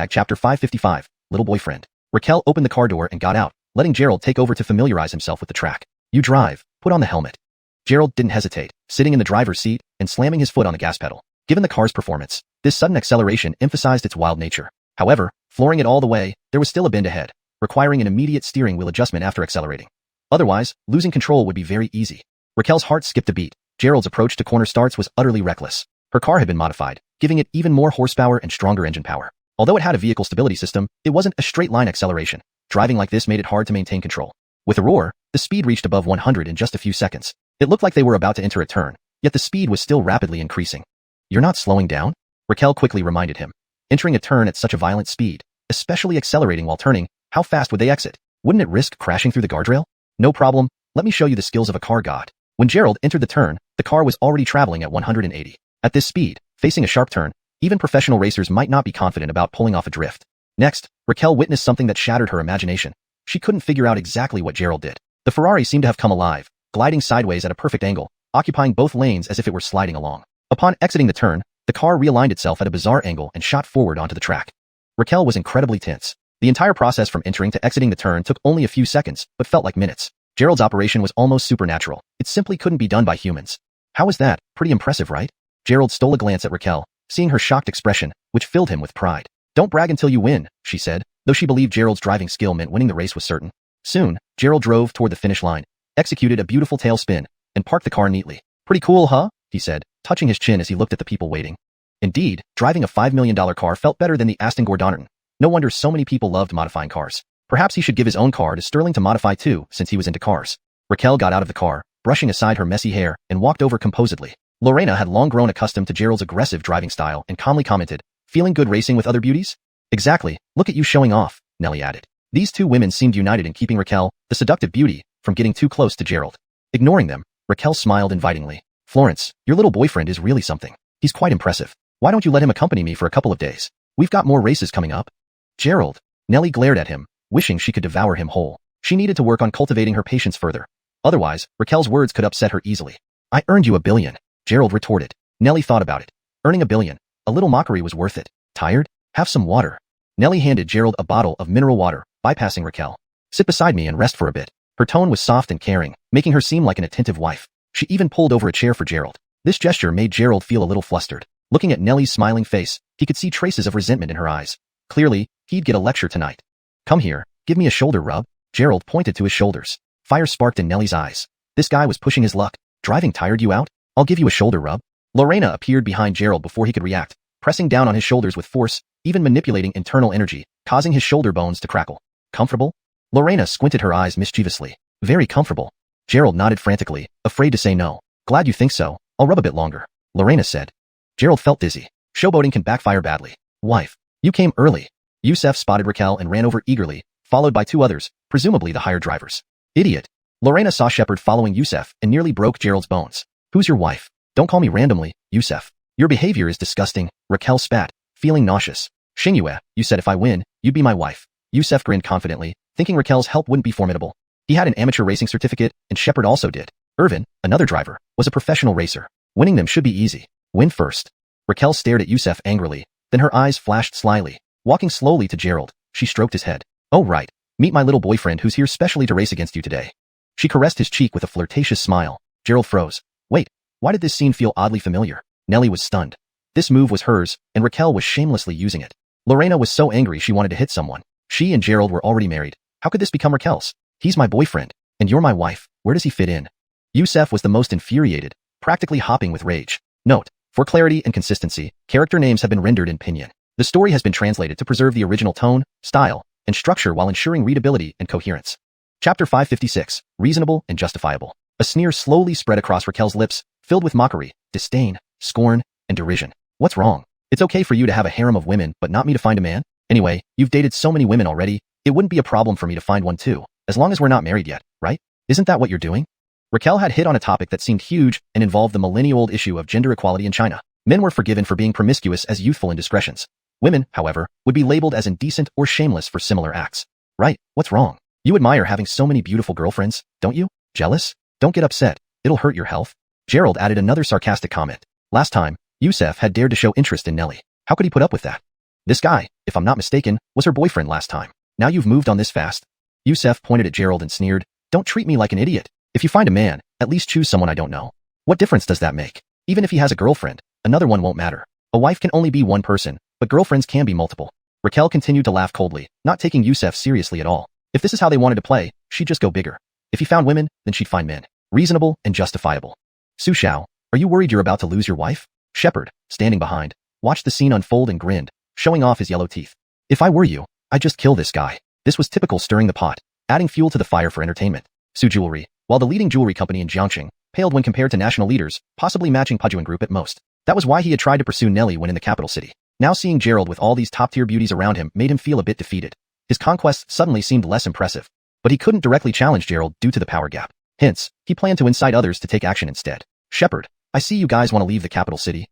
chapter 555, little boyfriend. Raquel opened the car door and got out, letting Gerald take over to familiarize himself with the track. You drive, put on the helmet. Gerald didn't hesitate, sitting in the driver's seat and slamming his foot on the gas pedal. Given the car's performance, this sudden acceleration emphasized its wild nature. However, flooring it all the way, there was still a bend ahead, requiring an immediate steering wheel adjustment after accelerating. Otherwise, losing control would be very easy. Raquel's heart skipped a beat. Gerald's approach to corner starts was utterly reckless. Her car had been modified, giving it even more horsepower and stronger engine power. Although it had a vehicle stability system, it wasn't a straight-line acceleration. Driving like this made it hard to maintain control. With a roar, the speed reached above 100 in just a few seconds. It looked like they were about to enter a turn, yet the speed was still rapidly increasing. You're not slowing down? Raquel quickly reminded him. Entering a turn at such a violent speed, especially accelerating while turning, how fast would they exit? Wouldn't it risk crashing through the guardrail? No problem, let me show you the skills of a car god. When Gerald entered the turn, the car was already traveling at 180. At this speed, facing a sharp turn, even professional racers might not be confident about pulling off a drift. Next, Raquel witnessed something that shattered her imagination. She couldn't figure out exactly what Gerald did. The Ferrari seemed to have come alive, gliding sideways at a perfect angle, occupying both lanes as if it were sliding along. Upon exiting the turn, the car realigned itself at a bizarre angle and shot forward onto the track. Raquel was incredibly tense. The entire process from entering to exiting the turn took only a few seconds, but felt like minutes. Gerald's operation was almost supernatural. It simply couldn't be done by humans. How was that? Pretty impressive, right? Gerald stole a glance at Raquel, seeing her shocked expression, which filled him with pride. Don't brag until you win, she said, though she believed Gerald's driving skill meant winning the race was certain. Soon, Gerald drove toward the finish line, executed a beautiful tail spin, and parked the car neatly. Pretty cool, huh? He said, touching his chin as he looked at the people waiting. Indeed, driving a $5 million car felt better than the Aston Gordonnerton. No wonder so many people loved modifying cars. Perhaps he should give his own car to Sterling to modify too, since he was into cars. Raquel got out of the car, brushing aside her messy hair, and walked over composedly. Lorena had long grown accustomed to Gerald's aggressive driving style and calmly commented, "Feeling good racing with other beauties?" "Exactly, look at you showing off," Nellie added. These two women seemed united in keeping Raquel, the seductive beauty, from getting too close to Gerald. Ignoring them, Raquel smiled invitingly. "Florence, your little boyfriend is really something. He's quite impressive. Why don't you let him accompany me for a couple of days? We've got more races coming up." "Gerald." Nellie glared at him, wishing she could devour him whole. She needed to work on cultivating her patience further. Otherwise, Raquel's words could upset her easily. "I earned you $1 billion, Gerald retorted. Nellie thought about it. Earning $1 billion. A little mockery was worth it. Tired? Have some water. Nellie handed Gerald a bottle of mineral water, bypassing Raquel. "Sit beside me and rest for a bit." Her tone was soft and caring, making her seem like an attentive wife. She even pulled over a chair for Gerald. This gesture made Gerald feel a little flustered. Looking at Nellie's smiling face, he could see traces of resentment in her eyes. Clearly, he'd get a lecture tonight. "Come here, give me a shoulder rub." Gerald pointed to his shoulders. Fire sparked in Nellie's eyes. This guy was pushing his luck. "Driving tired you out? I'll give you a shoulder rub." Lorena appeared behind Gerald before he could react, pressing down on his shoulders with force, even manipulating internal energy, causing his shoulder bones to crackle. "Comfortable?" Lorena squinted her eyes mischievously. "Very comfortable." Gerald nodded frantically, afraid to say no. "Glad you think so. I'll rub a bit longer," Lorena said. Gerald felt dizzy. Showboating can backfire badly. "Wife, you came early." Yusef spotted Raquel and ran over eagerly, followed by two others, presumably the hired drivers. "Idiot." Lorena saw Shepard following Yusef and nearly broke Gerald's bones. "Who's your wife? Don't call me randomly, Yusef. Your behavior is disgusting," Raquel spat, feeling nauseous. "Xiang Yu, you said if I win, you'd be my wife." Yusef grinned confidently, thinking Raquel's help wouldn't be formidable. He had an amateur racing certificate, and Shepard also did. Irvin, another driver, was a professional racer. Winning them should be easy. Win first. Raquel stared at Yusef angrily, then her eyes flashed slyly. Walking slowly to Gerald, she stroked his head. "Oh right, meet my little boyfriend who's here specially to race against you today." She caressed his cheek with a flirtatious smile. Gerald froze. Wait, why did this scene feel oddly familiar? Nellie was stunned. This move was hers, and Raquel was shamelessly using it. Lorena was so angry she wanted to hit someone. She and Gerald were already married. How could this become Raquel's? "He's my boyfriend, and you're my wife. Where does he fit in?" Yusef was the most infuriated, practically hopping with rage. Note, for clarity and consistency, character names have been rendered in pinyin. The story has been translated to preserve the original tone, style, and structure while ensuring readability and coherence. Chapter 556, Reasonable and Justifiable. A sneer slowly spread across Raquel's lips, filled with mockery, disdain, scorn, and derision. "What's wrong? It's okay for you to have a harem of women, but not me to find a man? Anyway, you've dated so many women already, it wouldn't be a problem for me to find one too, as long as we're not married yet, right? Isn't that what you're doing?" Raquel had hit on a topic that seemed huge and involved the millennia-old issue of gender equality in China. Men were forgiven for being promiscuous as youthful indiscretions. Women, however, would be labeled as indecent or shameless for similar acts. "Right, what's wrong? You admire having so many beautiful girlfriends, don't you? Jealous? Don't get upset, it'll hurt your health." Gerald added another sarcastic comment. Last time, Yusef had dared to show interest in Nellie. How could he put up with that? "This guy, if I'm not mistaken, was her boyfriend last time. Now you've moved on this fast." Yusef pointed at Gerald and sneered. "Don't treat me like an idiot. If you find a man, at least choose someone I don't know. What difference does that make? Even if he has a girlfriend, another one won't matter. A wife can only be one person, but girlfriends can be multiple." Raquel continued to laugh coldly, not taking Yusef seriously at all. If this is how they wanted to play, she'd just go bigger. If he found women, then she'd find men. Reasonable and justifiable. "Su Xiao, are you worried you're about to lose your wife?" Shepard, standing behind, watched the scene unfold and grinned, showing off his yellow teeth. "If I were you, I'd just kill this guy." This was typical stirring the pot, adding fuel to the fire for entertainment. Su Jewelry, while the leading jewelry company in Jiangxing, paled when compared to national leaders, possibly matching Pujuan Group at most. That was why he had tried to pursue Nellie when in the capital city. Now seeing Gerald with all these top-tier beauties around him made him feel a bit defeated. His conquests suddenly seemed less impressive. But he couldn't directly challenge Gerald due to the power gap. Hence, he planned to incite others to take action instead. "Shepard, I see you guys want to leave the capital city."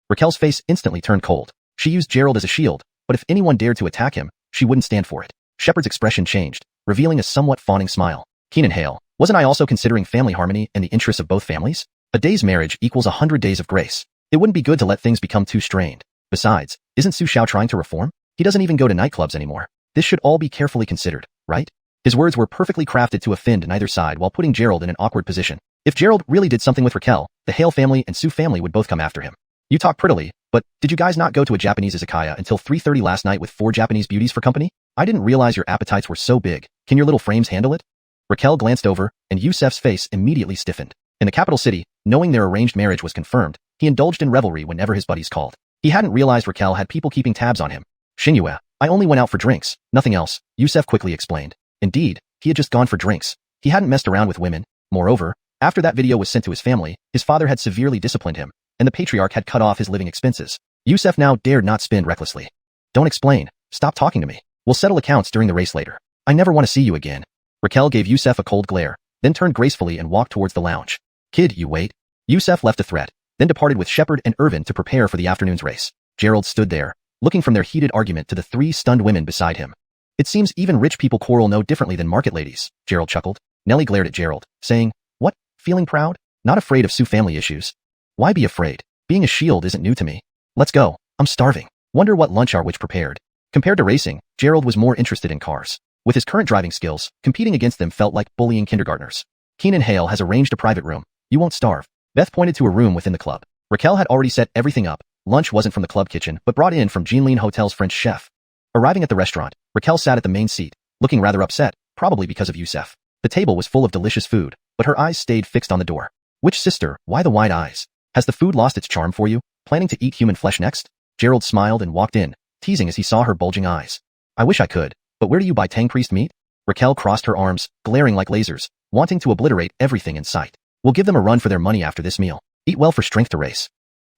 Raquel's face instantly turned cold. She used Gerald as a shield, but if anyone dared to attack him, she wouldn't stand for it. Shepard's expression changed, revealing a somewhat fawning smile. "Keenan Hale, wasn't I also considering family harmony and the interests of both families? A day's marriage equals 100 days of grace. It wouldn't be good to let things become too strained. Besides, isn't Su Xiao trying to reform? He doesn't even go to nightclubs anymore. This should all be carefully considered, right?" His words were perfectly crafted to offend neither side while putting Gerald in an awkward position. If Gerald really did something with Raquel, the Hale family and Su family would both come after him. "You talk prettily, But did you guys not go to a Japanese izakaya until 3:30 last night with 4 Japanese beauties for company? I didn't realize your appetites were so big. Can your little frames handle it? Raquel glanced over, and Yusef's face immediately stiffened. In the capital city, knowing their arranged marriage was confirmed, he indulged in revelry whenever his buddies called. He hadn't realized Raquel had people keeping tabs on him. Xiang Yu, I only went out for drinks, nothing else, Yusef quickly explained. Indeed, he had just gone for drinks. He hadn't messed around with women. Moreover, after that video was sent to his family, his father had severely disciplined him, and the patriarch had cut off his living expenses. Yusef now dared not spend recklessly. Don't explain. Stop talking to me. We'll settle accounts during the race later. I never want to see you again. Raquel gave Yusef a cold glare, then turned gracefully and walked towards the lounge. Kid, you wait. Yusef left a threat, then departed with Shepard and Irvin to prepare for the afternoon's race. Gerald stood there, looking from their heated argument to the 3 stunned women beside him. It seems even rich people quarrel no differently than market ladies, Gerald chuckled. Nellie glared at Gerald, saying, What, feeling proud? Not afraid of Sue family issues? Why be afraid? Being a shield isn't new to me. Let's go. I'm starving. Wonder what lunch our witch prepared. Compared to racing, Gerald was more interested in cars. With his current driving skills, competing against them felt like bullying kindergartners. Keenan Hale has arranged a private room. You won't starve. Beth pointed to a room within the club. Raquel had already set everything up. Lunch wasn't from the club kitchen, but brought in from Jinlin Hotel's French chef. Arriving at the restaurant, Raquel sat at the main seat, looking rather upset, probably because of Yusef. The table was full of delicious food, but her eyes stayed fixed on the door. Which sister? Why the wide eyes? Has the food lost its charm for you? Planning to eat human flesh next? Gerald smiled and walked in, teasing as he saw her bulging eyes. I wish I could, but where do you buy Tang Priest meat? Raquel crossed her arms, glaring like lasers, wanting to obliterate everything in sight. We'll give them a run for their money after this meal. Eat well for strength to race.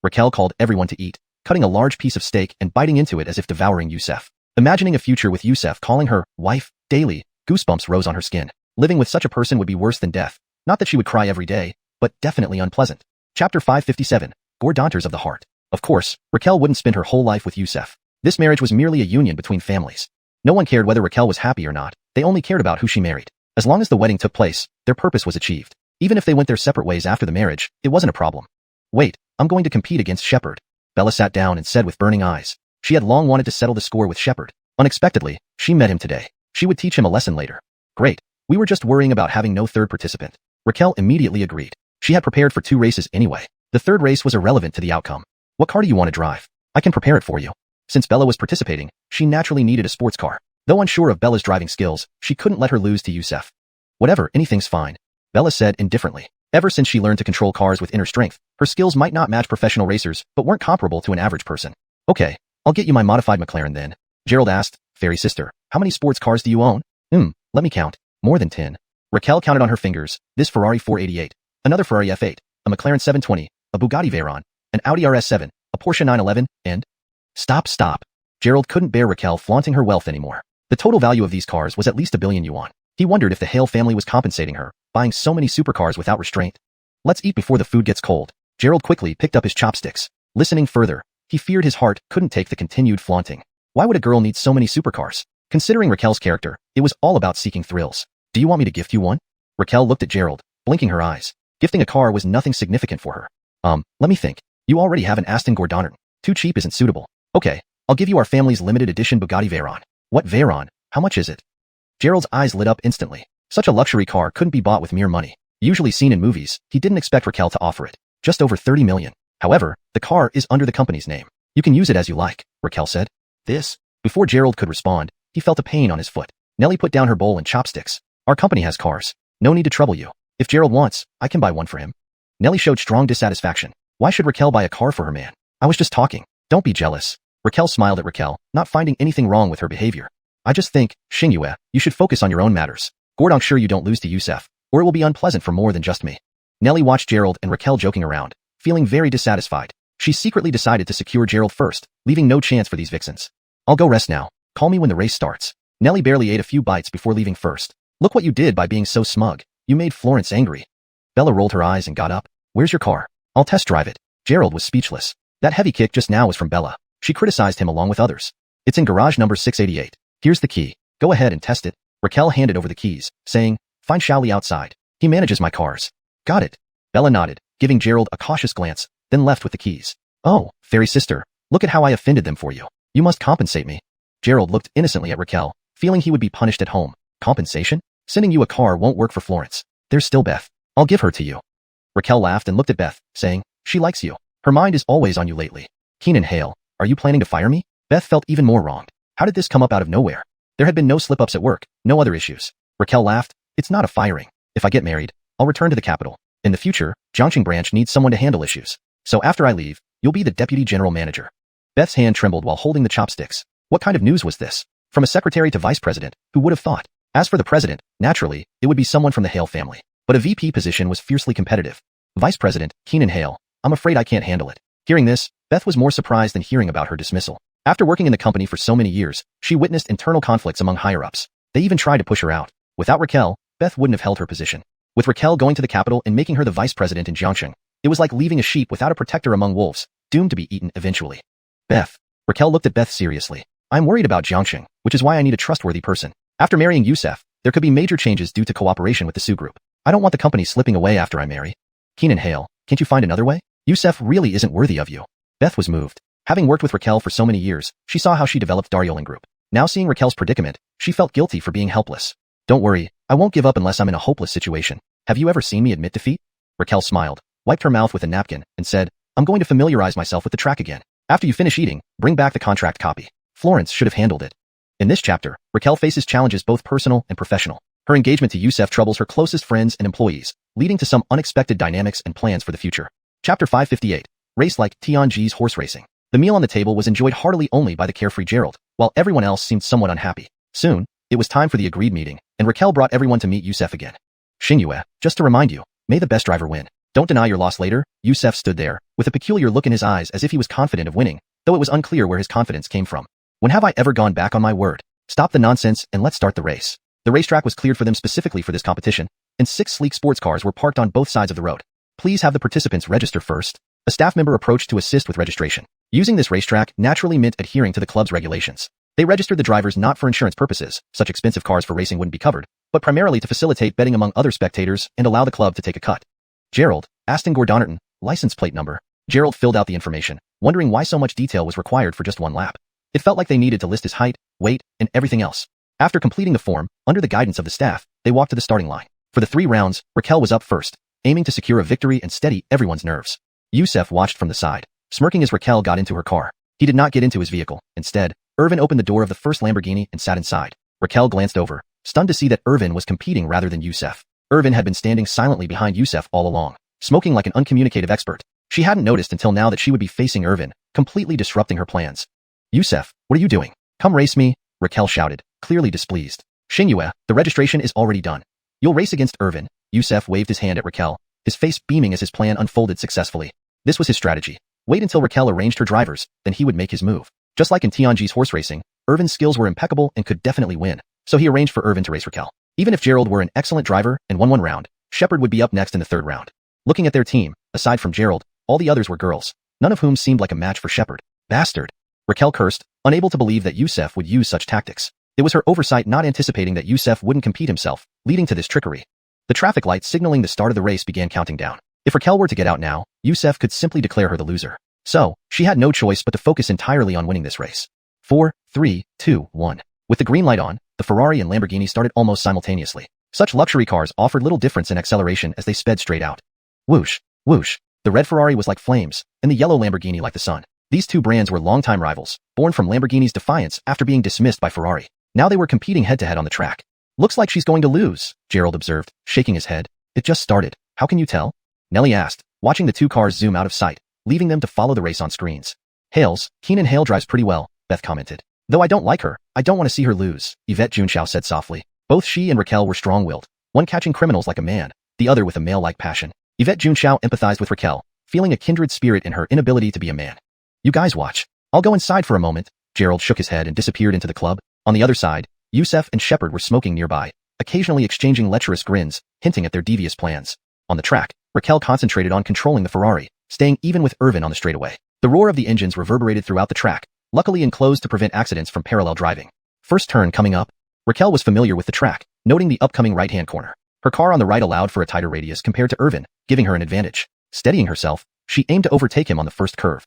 Raquel called everyone to eat, cutting a large piece of steak and biting into it as if devouring Yusef. Imagining a future with Yusef calling her wife daily, goosebumps rose on her skin. Living with such a person would be worse than death. Not that she would cry every day, but definitely unpleasant. Chapter 557, Gordanters of the Heart. Of course, Raquel wouldn't spend her whole life with Yusef. This marriage was merely a union between families. No one cared whether Raquel was happy or not. They only cared about who she married. As long as the wedding took place, their purpose was achieved. Even if they went their separate ways after the marriage, it wasn't a problem. Wait, I'm going to compete against Shepard. Bella sat down and said with burning eyes. She had long wanted to settle the score with Shepard. Unexpectedly, she met him today. She would teach him a lesson later. Great. We were just worrying about having no third participant. Raquel immediately agreed. She had prepared for 2 races anyway. The third race was irrelevant to the outcome. What car do you want to drive? I can prepare it for you. Since Bella was participating, she naturally needed a sports car. Though unsure of Bella's driving skills, she couldn't let her lose to Yusef. Whatever, anything's fine. Bella said indifferently. Ever since she learned to control cars with inner strength, her skills might not match professional racers, but weren't comparable to an average person. Okay, I'll get you my modified McLaren then. Gerald asked, Fairy sister, how many sports cars do you own? Let me count. More than 10. Raquel counted on her fingers, this Ferrari 488, another Ferrari F8, a McLaren 720, a Bugatti Veyron, an Audi RS7, a Porsche 911, and... Stop. Gerald couldn't bear Raquel flaunting her wealth anymore. The total value of these cars was at least 1 billion yuan. He wondered if the Hale family was compensating her, buying so many supercars without restraint. Let's eat before the food gets cold. Gerald quickly picked up his chopsticks. Listening further, he feared his heart couldn't take the continued flaunting. Why would a girl need so many supercars? Considering Raquel's character, it was all about seeking thrills. Do you want me to gift you one? Raquel looked at Gerald, blinking her eyes. Gifting a car was nothing significant for her. Let me think. You already have an Aston Gordanter. Too cheap isn't suitable. Okay, I'll give you our family's limited edition Bugatti Veyron. What Veyron? How much is it? Gerald's eyes lit up instantly. Such a luxury car couldn't be bought with mere money. Usually seen in movies, he didn't expect Raquel to offer it. Just over 30 million. However, the car is under the company's name. You can use it as you like, Raquel said. This? Before Gerald could respond, he felt a pain on his foot. Nellie put down her bowl and chopsticks. Our company has cars. No need to trouble you. If Gerald wants, I can buy one for him. Nellie showed strong dissatisfaction. Why should Raquel buy a car for her man? I was just talking. Don't be jealous. Raquel smiled at Raquel, not finding anything wrong with her behavior. I just think, Xiang Yu, you should focus on your own matters. Gordon, sure you don't lose to Yusef, or it will be unpleasant for more than just me. Nellie watched Gerald and Raquel joking around, feeling very dissatisfied. She secretly decided to secure Gerald first, leaving no chance for these vixens. I'll go rest now. Call me when the race starts. Nellie barely ate a few bites before leaving first. Look what you did by being so smug. You made Florence angry. Bella rolled her eyes and got up. Where's your car? I'll test drive it. Gerald was speechless. That heavy kick just now was from Bella. She criticized him along with others. It's in garage number 688. Here's the key. Go ahead and test it. Raquel handed over the keys, saying, Find Xiaoli outside. He manages my cars. Got it. Bella nodded, giving Gerald a cautious glance, then left with the keys. Oh, fairy sister, look at how I offended them for you. You must compensate me. Gerald looked innocently at Raquel, feeling he would be punished at home. Compensation? Sending you a car won't work for Florence. There's still Beth. I'll give her to you. Raquel laughed and looked at Beth, saying, She likes you. Her mind is always on you lately. Keenan Hale, are you planning to fire me? Beth felt even more wronged. How did this come up out of nowhere? There had been no slip-ups at work, no other issues. Raquel laughed. It's not a firing. If I get married, I'll return to the capital. In the future, Jiangqing branch needs someone to handle issues. So after I leave, you'll be the deputy general manager. Beth's hand trembled while holding the chopsticks. What kind of news was this? From a secretary to vice president, who would have thought? As for the president, naturally, it would be someone from the Hale family. But a VP position was fiercely competitive. Vice President, Keenan Hale, I'm afraid I can't handle it. Hearing this, Beth was more surprised than hearing about her dismissal. After working in the company for so many years, she witnessed internal conflicts among higher-ups. They even tried to push her out. Without Raquel, Beth wouldn't have held her position. With Raquel going to the capital and making her the vice president in Jiangqing, it was like leaving a sheep without a protector among wolves, doomed to be eaten eventually. Beth. Raquel looked at Beth seriously. I'm worried about Jiangqing, which is why I need a trustworthy person. After marrying Youssef, there could be major changes due to cooperation with the Su Group. I don't want the company slipping away after I marry. Keenan Hale, can't you find another way? Youssef really isn't worthy of you. Beth was moved. Having worked with Raquel for so many years, she saw how she developed Daryoling Group. Now seeing Raquel's predicament, she felt guilty for being helpless. Don't worry, I won't give up unless I'm in a hopeless situation. Have you ever seen me admit defeat? Raquel smiled, wiped her mouth with a napkin, and said, I'm going to familiarize myself with the track again. After you finish eating, bring back the contract copy. Florence should have handled it. In this chapter, Raquel faces challenges both personal and professional. Her engagement to Youssef troubles her closest friends and employees, leading to some unexpected dynamics and plans for the future. Chapter 558. Race like Tianji's horse racing. The meal on the table was enjoyed heartily only by the carefree Gerald, while everyone else seemed somewhat unhappy. Soon, it was time for the agreed meeting, and Raquel brought everyone to meet Youssef again. Xiang Yu, just to remind you, may the best driver win. Don't deny your loss later. Youssef stood there, with a peculiar look in his eyes as if he was confident of winning, though it was unclear where his confidence came from. When have I ever gone back on my word? Stop the nonsense and let's start the race. The racetrack was cleared for them specifically for this competition, and 6 sleek sports cars were parked on both sides of the road. Please have the participants register first. A staff member approached to assist with registration. Using this racetrack naturally meant adhering to the club's regulations. They registered the drivers not for insurance purposes, such expensive cars for racing wouldn't be covered, but primarily to facilitate betting among other spectators and allow the club to take a cut. Gerald, Aston Gordonnerton, license plate number. Gerald filled out the information, wondering why so much detail was required for just one lap. It felt like they needed to list his height, weight, and everything else. After completing the form, under the guidance of the staff, they walked to the starting line. For the 3 rounds, Raquel was up first, aiming to secure a victory and steady everyone's nerves. Youssef watched from the side, smirking as Raquel got into her car. He did not get into his vehicle. Instead, Irvin opened the door of the first Lamborghini and sat inside. Raquel glanced over, stunned to see that Irvin was competing rather than Youssef. Irvin had been standing silently behind Youssef all along, smoking like an uncommunicative expert. She hadn't noticed until now that she would be facing Irvin, completely disrupting her plans. Youssef, what are you doing? Come race me, Raquel shouted, clearly displeased. Xiang Yu, the registration is already done. You'll race against Irvin. Youssef waved his hand at Raquel, his face beaming as his plan unfolded successfully. This was his strategy. Wait until Raquel arranged her drivers, then he would make his move. Just like in Tianji's horse racing, Irvin's skills were impeccable and could definitely win, so he arranged for Irvin to race Raquel. Even if Gerald were an excellent driver and won one round, Shepard would be up next in the 3rd round. Looking at their team, aside from Gerald, all the others were girls, none of whom seemed like a match for Shepard. Bastard. Raquel cursed, unable to believe that Youssef would use such tactics. It was her oversight not anticipating that Youssef wouldn't compete himself, leading to this trickery. The traffic light signaling the start of the race began counting down. If Raquel were to get out now, Youssef could simply declare her the loser. So, she had no choice but to focus entirely on winning this race. 4, 3, 2, 1. With the green light on, the Ferrari and Lamborghini started almost simultaneously. Such luxury cars offered little difference in acceleration as they sped straight out. Whoosh, whoosh. The red Ferrari was like flames, and the yellow Lamborghini like the sun. These 2 brands were longtime rivals, born from Lamborghini's defiance after being dismissed by Ferrari. Now they were competing head-to-head on the track. Looks like she's going to lose, Gerald observed, shaking his head. It just started. How can you tell? Nellie asked, watching the 2 cars zoom out of sight, leaving them to follow the race on screens. Hales, Keenan Hale drives pretty well, Beth commented. Though I don't like her, I don't want to see her lose, Yvette Junshao said softly. Both she and Raquel were strong-willed, one catching criminals like a man, the other with a male-like passion. Yvette Junshao empathized with Raquel, feeling a kindred spirit in her inability to be a man. You guys watch. I'll go inside for a moment. Gerald shook his head and disappeared into the club. On the other side, Youssef and Shepard were smoking nearby, occasionally exchanging lecherous grins, hinting at their devious plans. On the track, Raquel concentrated on controlling the Ferrari, staying even with Irvin on the straightaway. The roar of the engines reverberated throughout the track, luckily enclosed to prevent accidents from parallel driving. First turn coming up. Raquel was familiar with the track, noting the upcoming right-hand corner. Her car on the right allowed for a tighter radius compared to Irvin, giving her an advantage. Steadying herself, she aimed to overtake him on the first curve.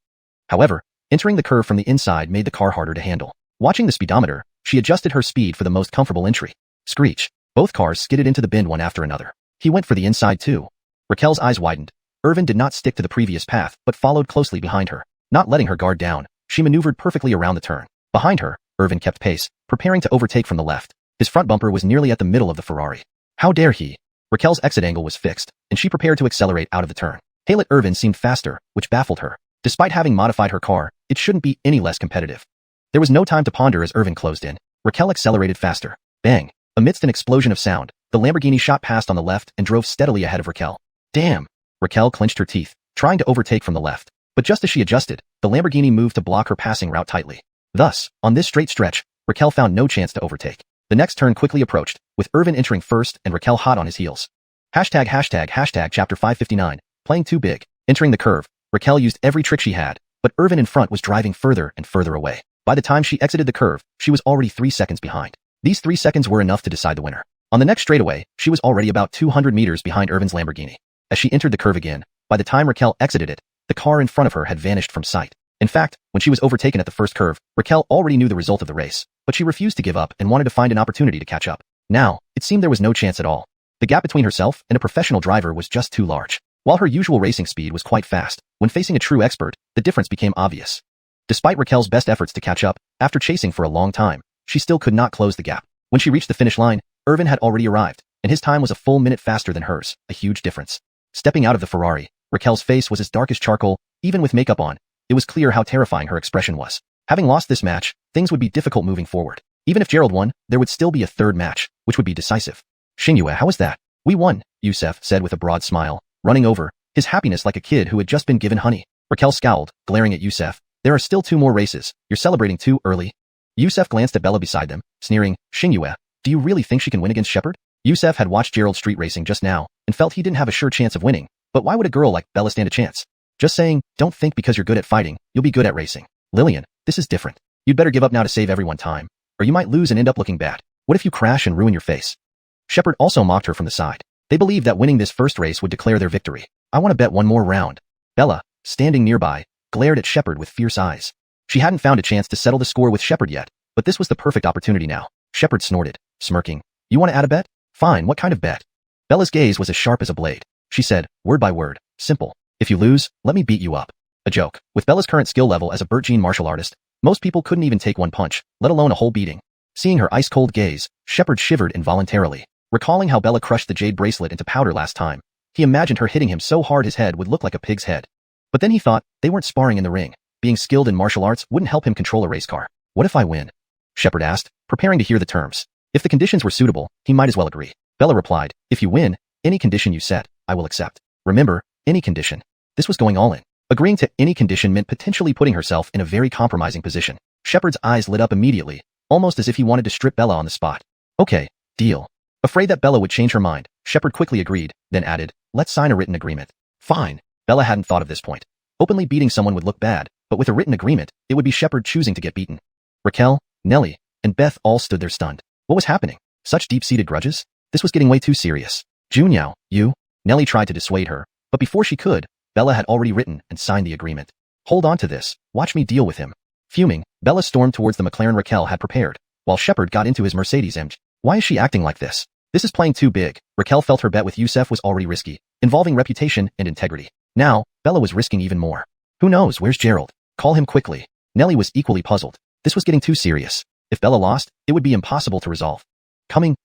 However, entering the curve from the inside made the car harder to handle. Watching the speedometer, she adjusted her speed for the most comfortable entry. Screech. Both cars skidded into the bend one after another. He went for the inside too. Raquel's eyes widened. Irvin did not stick to the previous path, but followed closely behind her. Not letting her guard down, she maneuvered perfectly around the turn. Behind her, Irvin kept pace, preparing to overtake from the left. His front bumper was nearly at the middle of the Ferrari. How dare he? Raquel's exit angle was fixed, and she prepared to accelerate out of the turn. Hail at Irvin seemed faster, which baffled her. Despite having modified her car, it shouldn't be any less competitive. There was no time to ponder as Irvin closed in. Raquel accelerated faster. Bang! Amidst an explosion of sound, the Lamborghini shot past on the left and drove steadily ahead of Raquel. Damn! Raquel clenched her teeth, trying to overtake from the left. But just as she adjusted, the Lamborghini moved to block her passing route tightly. Thus, on this straight stretch, Raquel found no chance to overtake. The next turn quickly approached, with Irvin entering first and Raquel hot on his heels. Hashtag chapter 559, playing too big. Entering the curve, Raquel used every trick she had, but Irvin in front was driving further and further away. By the time she exited the curve, she was already 3 seconds behind. These 3 seconds were enough to decide the winner. On the next straightaway, she was already about 200 meters behind Irvin's Lamborghini. As she entered the curve again, by the time Raquel exited it, the car in front of her had vanished from sight. In fact, when she was overtaken at the first curve, Raquel already knew the result of the race, but she refused to give up and wanted to find an opportunity to catch up. Now, it seemed there was no chance at all. The gap between herself and a professional driver was just too large. While her usual racing speed was quite fast, when facing a true expert, the difference became obvious. Despite Raquel's best efforts to catch up, after chasing for a long time, she still could not close the gap. When she reached the finish line, Irvin had already arrived, and his time was a full minute faster than hers, a huge difference. Stepping out of the Ferrari, Raquel's face was as dark as charcoal, even with makeup on. It was clear how terrifying her expression was. Having lost this match, things would be difficult moving forward. Even if Gerald won, there would still be a third match, which would be decisive. Xiang Yu, how was that? We won, Yusef said with a broad smile, running over, his happiness like a kid who had just been given honey. Raquel scowled, glaring at Yusef. There are still 2 more races. You're celebrating too early. Yusef glanced at Bella beside them, sneering, Xiang Yu, do you really think she can win against Shepard? Yusef had watched Gerald street racing just now, and felt he didn't have a sure chance of winning. But why would a girl like Bella stand a chance? Just saying, don't think because you're good at fighting, you'll be good at racing. Lillian, this is different. You'd better give up now to save everyone time, or you might lose and end up looking bad. What if you crash and ruin your face? Shepard also mocked her from the side. They believed that winning this first race would declare their victory. I want to bet one more round. Bella, standing nearby, glared at Shepard with fierce eyes. She hadn't found a chance to settle the score with Shepard yet, but this was the perfect opportunity now. Shepard snorted, smirking. You want to add a bet? Fine, what kind of bet? Bella's gaze was as sharp as a blade. She said, word by word, simple. If you lose, let me beat you up. A joke. With Bella's current skill level as a Burt Jean martial artist, most people couldn't even take one punch, let alone a whole beating. Seeing her ice-cold gaze, Shepard shivered involuntarily. Recalling how Bella crushed the jade bracelet into powder last time, he imagined her hitting him so hard his head would look like a pig's head. But then he thought, they weren't sparring in the ring. Being skilled in martial arts wouldn't help him control a race car. What if I win? Shepard asked, preparing to hear the terms. If the conditions were suitable, he might as well agree. Bella replied, if you win, any condition you set, I will accept. Remember, any condition. This was going all in. Agreeing to any condition meant potentially putting herself in a very compromising position. Shepard's eyes lit up immediately, almost as if he wanted to strip Bella on the spot. Okay, deal. Afraid that Bella would change her mind, Shepard quickly agreed, then added, let's sign a written agreement. Fine. Bella hadn't thought of this point. Openly beating someone would look bad, but with a written agreement, it would be Shepard choosing to get beaten. Raquel, Nellie, and Beth all stood there stunned. What was happening? Such deep-seated grudges? This was getting way too serious. Junyao, you? Nellie tried to dissuade her, but before she could, Bella had already written and signed the agreement. Hold on to this, watch me deal with him. Fuming, Bella stormed towards the McLaren Raquel had prepared, while Shepard got into his Mercedes AMG. Why is she acting like this? This is playing too big. Raquel felt her bet with Yusef was already risky, involving reputation and integrity. Now, Bella was risking even more. Who knows, where's Gerald? Call him quickly. Nellie was equally puzzled. This was getting too serious. If Bella lost, it would be impossible to resolve. Coming.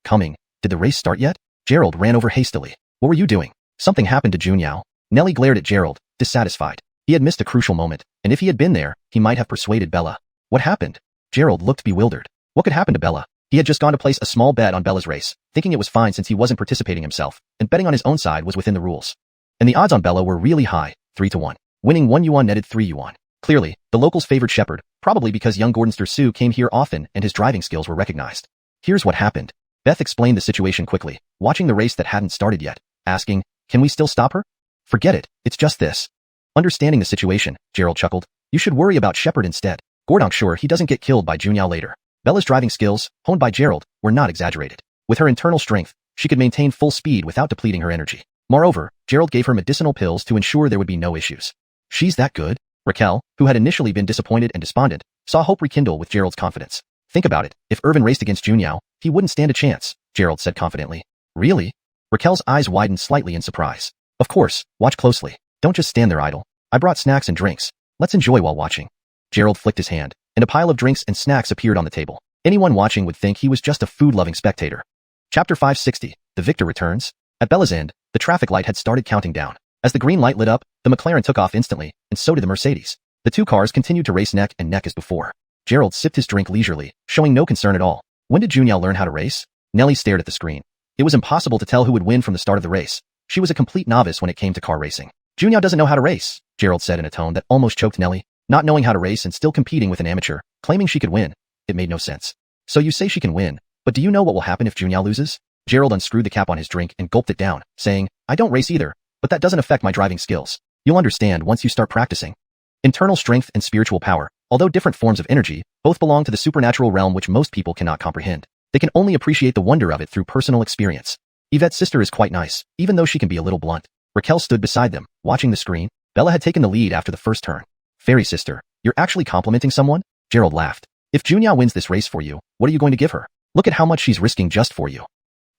Did the race start yet? Gerald ran over hastily. What were you doing? Something happened to Junyao. Nellie glared at Gerald, dissatisfied. He had missed a crucial moment, and if he had been there, he might have persuaded Bella. What happened? Gerald looked bewildered. What could happen to Bella? He had just gone to place a small bet on Bella's race, thinking it was fine since he wasn't participating himself, and betting on his own side was within the rules. And the odds on Bella were really high, 3-1. Winning 1 yuan netted 3 yuan. Clearly, the locals favored Shepard, probably because young Gordon Stursu came here often and his driving skills were recognized. Here's what happened. Beth explained the situation quickly, watching the race that hadn't started yet, asking, can we still stop her? Forget it, it's just this. Understanding the situation, Gerald chuckled. You should worry about Shepard instead. Gordon's sure he doesn't get killed by Junyao later. Bella's driving skills, honed by Gerald, were not exaggerated. With her internal strength, she could maintain full speed without depleting her energy. Moreover, Gerald gave her medicinal pills to ensure there would be no issues. She's that good? Raquel, who had initially been disappointed and despondent, saw hope rekindle with Gerald's confidence. Think about it, if Irvin raced against Junyao, he wouldn't stand a chance, Gerald said confidently. Really? Raquel's eyes widened slightly in surprise. Of course, watch closely. Don't just stand there idle. I brought snacks and drinks. Let's enjoy while watching. Gerald flicked his hand, and a pile of drinks and snacks appeared on the table. Anyone watching would think he was just a food-loving spectator. Chapter 560, The Victor Returns. At Bella's end, the traffic light had started counting down. As the green light lit up, the McLaren took off instantly, and so did the Mercedes. The two cars continued to race neck and neck as before. Gerald sipped his drink leisurely, showing no concern at all. When did Xuanhuan learn how to race? Nellie stared at the screen. It was impossible to tell who would win from the start of the race. She was a complete novice when it came to car racing. Xuanhuan doesn't know how to race, Gerald said in a tone that almost choked Nellie. Not knowing how to race and still competing with an amateur, claiming she could win. It made no sense. So you say she can win, but do you know what will happen if Xuanhuan loses? Gerald unscrewed the cap on his drink and gulped it down, saying, I don't race either, but that doesn't affect my driving skills. You'll understand once you start practicing. Internal strength and spiritual power, although different forms of energy, both belong to the supernatural realm which most people cannot comprehend. They can only appreciate the wonder of it through personal experience. Yvette's sister is quite nice, even though she can be a little blunt. Raquel stood beside them, watching the screen. Bella had taken the lead after the first turn. Fairy sister, you're actually complimenting someone? Gerald laughed. If Xuanhuan wins this race for you, what are you going to give her? Look at how much she's risking just for you.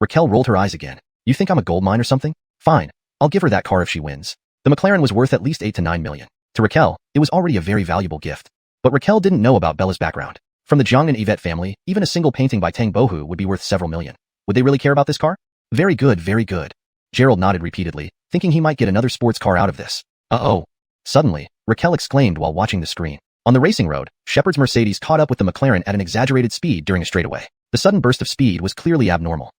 Raquel rolled her eyes again. You think I'm a gold mine or something? Fine. I'll give her that car if she wins. The McLaren was worth at least 8 to 9 million. To Raquel, it was already a very valuable gift. But Raquel didn't know about Bella's background. From the Zhang and Yvette family, even a single painting by Tang Bohu would be worth several million. Would they really care about this car? Very good, very good. Gerald nodded repeatedly, thinking he might get another sports car out of this. Uh-oh. Suddenly, Raquel exclaimed while watching the screen. On the racing road, Shepard's Mercedes caught up with the McLaren at an exaggerated speed during a straightaway. The sudden burst of speed was clearly abnormal.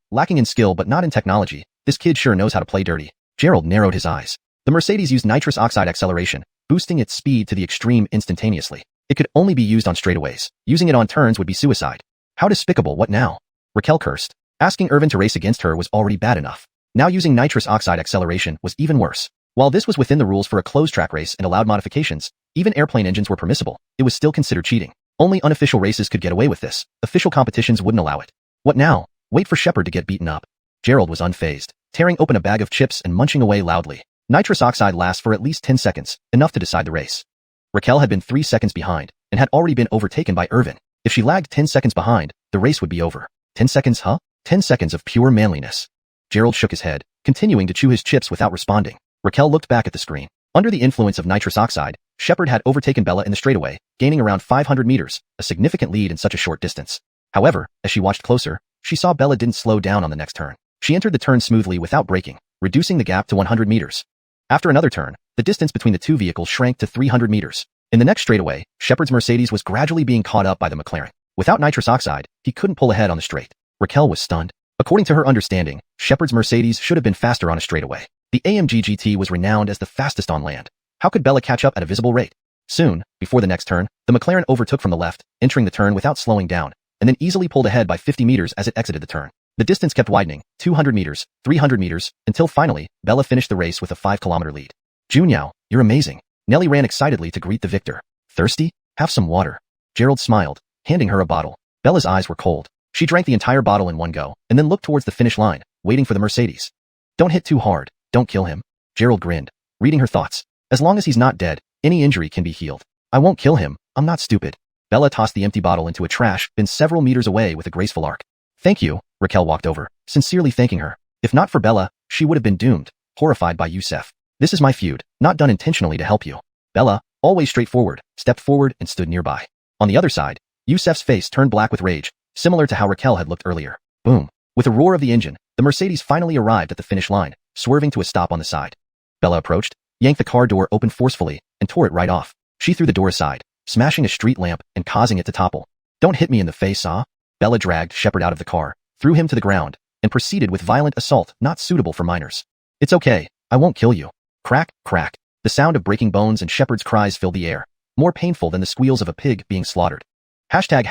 Lacking in skill but not in technology, this kid sure knows how to play dirty. Gerald narrowed his eyes. The Mercedes used nitrous oxide acceleration, boosting its speed to the extreme instantaneously. It could only be used on straightaways. Using it on turns would be suicide. How despicable, what now? Raquel cursed. Asking Irvin to race against her was already bad enough. Now using nitrous oxide acceleration was even worse. While this was within the rules for a closed track race and allowed modifications, even airplane engines were permissible, it was still considered cheating. Only unofficial races could get away with this. Official competitions wouldn't allow it. What now? Wait for Shepard to get beaten up. Gerald was unfazed, tearing open a bag of chips and munching away loudly. Nitrous oxide lasts for at least 10 seconds, enough to decide the race. Raquel had been 3 seconds behind, and had already been overtaken by Irvin. If she lagged 10 seconds behind, the race would be over. 10 seconds, huh? 10 seconds of pure manliness. Gerald shook his head, continuing to chew his chips without responding. Raquel looked back at the screen. Under the influence of nitrous oxide, Shepard had overtaken Bella in the straightaway, gaining around 500 meters, a significant lead in such a short distance. However, as she watched closer, she saw Bella didn't slow down on the next turn. She entered the turn smoothly without braking, reducing the gap to 100 meters. After another turn, the distance between the two vehicles shrank to 300 meters. In the next straightaway, Shepard's Mercedes was gradually being caught up by the McLaren. Without nitrous oxide, he couldn't pull ahead on the straight. Raquel was stunned. According to her understanding, Shepard's Mercedes should have been faster on a straightaway. The AMG GT was renowned as the fastest on land. How could Bella catch up at a visible rate? Soon, before the next turn, the McLaren overtook from the left, entering the turn without slowing down, and then easily pulled ahead by 50 meters as it exited the turn. The distance kept widening, 200 meters, 300 meters, until finally, Bella finished the race with a 5-kilometer lead. Xuanhuan, you're amazing. Nellie ran excitedly to greet the victor. Thirsty? Have some water. Gerald smiled, handing her a bottle. Bella's eyes were cold. She drank the entire bottle in one go, and then looked towards the finish line, waiting for the Mercedes. Don't hit too hard. Don't kill him. Gerald grinned, reading her thoughts. As long as he's not dead, any injury can be healed. I won't kill him. I'm not stupid. Bella tossed the empty bottle into a trash bin several meters away with a graceful arc. Thank you. Raquel walked over, sincerely thanking her. If not for Bella, she would have been doomed, horrified by Yusef. This is my feud, not done intentionally to help you. Bella, always straightforward, stepped forward and stood nearby. On the other side, Yusef's face turned black with rage, similar to how Raquel had looked earlier. Boom. With a roar of the engine, the Mercedes finally arrived at the finish line, swerving to a stop on the side. Bella approached, yanked the car door open forcefully, and tore it right off. She threw the door aside, smashing a street lamp and causing it to topple. Don't hit me in the face, ah? Bella dragged Shepard out of the car, threw him to the ground, and proceeded with violent assault not suitable for minors. It's okay, I won't kill you. Crack, crack. The sound of breaking bones and Shepard's cries filled the air, more painful than the squeals of a pig being slaughtered. Hashtag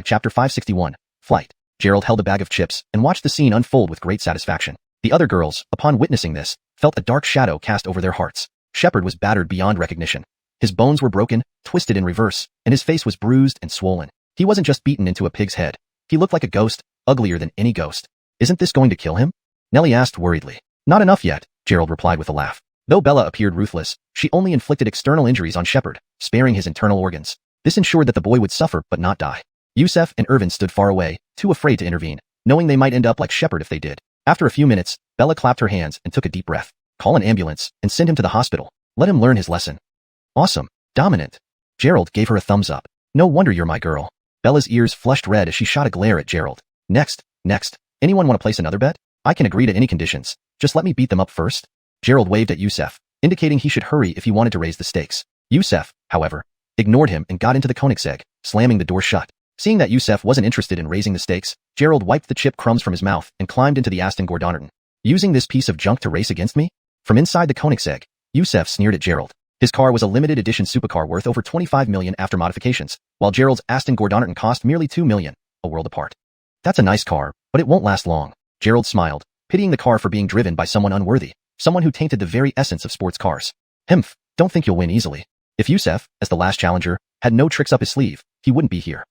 chapter 561, flight. Gerald held a bag of chips and watched the scene unfold with great satisfaction. The other girls, upon witnessing this, felt a dark shadow cast over their hearts. Shepard was battered beyond recognition. His bones were broken, twisted in reverse, and his face was bruised and swollen. He wasn't just beaten into a pig's head. He looked like a ghost, uglier than any ghost. Isn't this going to kill him? Nellie asked worriedly. Not enough yet, Gerald replied with a laugh. Though Bella appeared ruthless, she only inflicted external injuries on Shepard, sparing his internal organs. This ensured that the boy would suffer but not die. Yusef and Irvin stood far away, too afraid to intervene, knowing they might end up like Shepard if they did. After a few minutes, Bella clapped her hands and took a deep breath. Call an ambulance and send him to the hospital. Let him learn his lesson. Awesome. Dominant. Gerald gave her a thumbs up. No wonder you're my girl. Bella's ears flushed red as she shot a glare at Gerald. Next. Anyone want to place another bet? I can agree to any conditions. Just let me beat them up first. Gerald waved at Yusef, indicating he should hurry if he wanted to raise the stakes. Yusef, however, ignored him and got into the Koenigsegg, slamming the door shut. Seeing that Yusef wasn't interested in raising the stakes, Gerald wiped the chip crumbs from his mouth and climbed into the Aston Gordonnerton. Using this piece of junk to race against me? From inside the Koenigsegg, Yusef sneered at Gerald. His car was a limited edition supercar worth over 25 million after modifications, while Gerald's Aston Gordonnerton cost merely 2 million, a world apart. That's a nice car, but it won't last long. Gerald smiled, pitying the car for being driven by someone unworthy, someone who tainted the very essence of sports cars. Himph, don't think you'll win easily. If Yusef, as the last challenger, had no tricks up his sleeve, he wouldn't be here.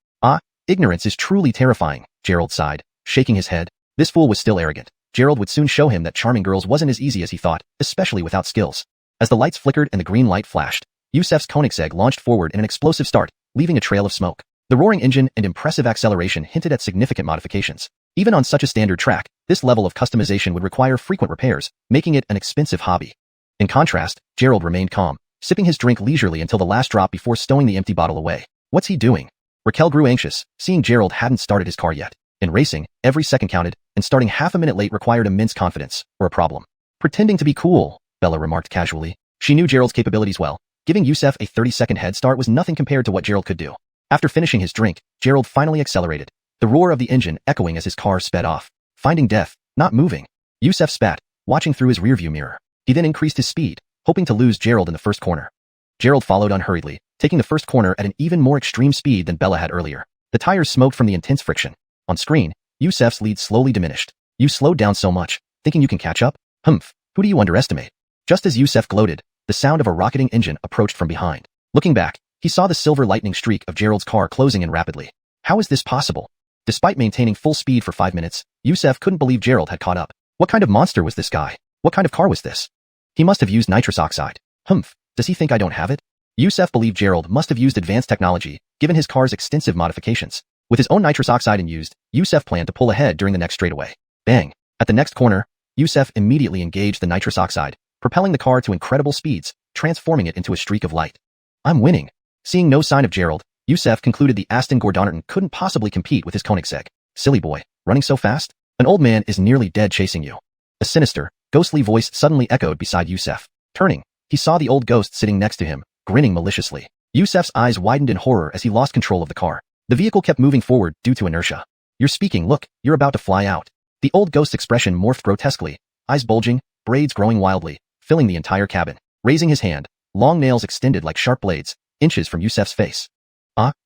Ignorance is truly terrifying, Gerald sighed, shaking his head. This fool was still arrogant. Gerald would soon show him that charming girls wasn't as easy as he thought, especially without skills. As the lights flickered and the green light flashed, Yusef's Koenigsegg launched forward in an explosive start, leaving a trail of smoke. The roaring engine and impressive acceleration hinted at significant modifications. Even on such a standard track, this level of customization would require frequent repairs, making it an expensive hobby. In contrast, Gerald remained calm, sipping his drink leisurely until the last drop before stowing the empty bottle away. What's he doing? Raquel grew anxious, seeing Gerald hadn't started his car yet. In racing, every second counted, and starting half a minute late required immense confidence, or a problem. Pretending to be cool, Bella remarked casually. She knew Gerald's capabilities well. Giving Yusef a 30-second head start was nothing compared to what Gerald could do. After finishing his drink, Gerald finally accelerated, the roar of the engine echoing as his car sped off. Finding death, not moving. Yusef spat, watching through his rearview mirror. He then increased his speed, hoping to lose Gerald in the first corner. Gerald followed unhurriedly, taking the first corner at an even more extreme speed than Bella had earlier. The tires smoked from the intense friction. On screen, Yusef's lead slowly diminished. You slowed down so much, thinking you can catch up? Humph, who do you underestimate? Just as Yusef gloated, the sound of a rocketing engine approached from behind. Looking back, he saw the silver lightning streak of Gerald's car closing in rapidly. How is this possible? Despite maintaining full speed for 5 minutes, Yusef couldn't believe Gerald had caught up. What kind of monster was this guy? What kind of car was this? He must have used nitrous oxide. Humph, does he think I don't have it? Yusef believed Gerald must have used advanced technology, given his car's extensive modifications. With his own nitrous oxide used, Yusef planned to pull ahead during the next straightaway. Bang! At the next corner, Yusef immediately engaged the nitrous oxide, propelling the car to incredible speeds, transforming it into a streak of light. I'm winning. Seeing no sign of Gerald, Yusef concluded the Aston Gordonnerton couldn't possibly compete with his Koenigsegg. Silly boy, running so fast? An old man is nearly dead chasing you. A sinister, ghostly voice suddenly echoed beside Yusef. Turning, he saw the old ghost sitting next to him, grinning maliciously. Yusef's eyes widened in horror as he lost control of the car. The vehicle kept moving forward due to inertia. You're speaking, look, you're about to fly out. The old ghost's expression morphed grotesquely, eyes bulging, braids growing wildly, filling the entire cabin. Raising his hand, long nails extended like sharp blades, inches from Yusef's face.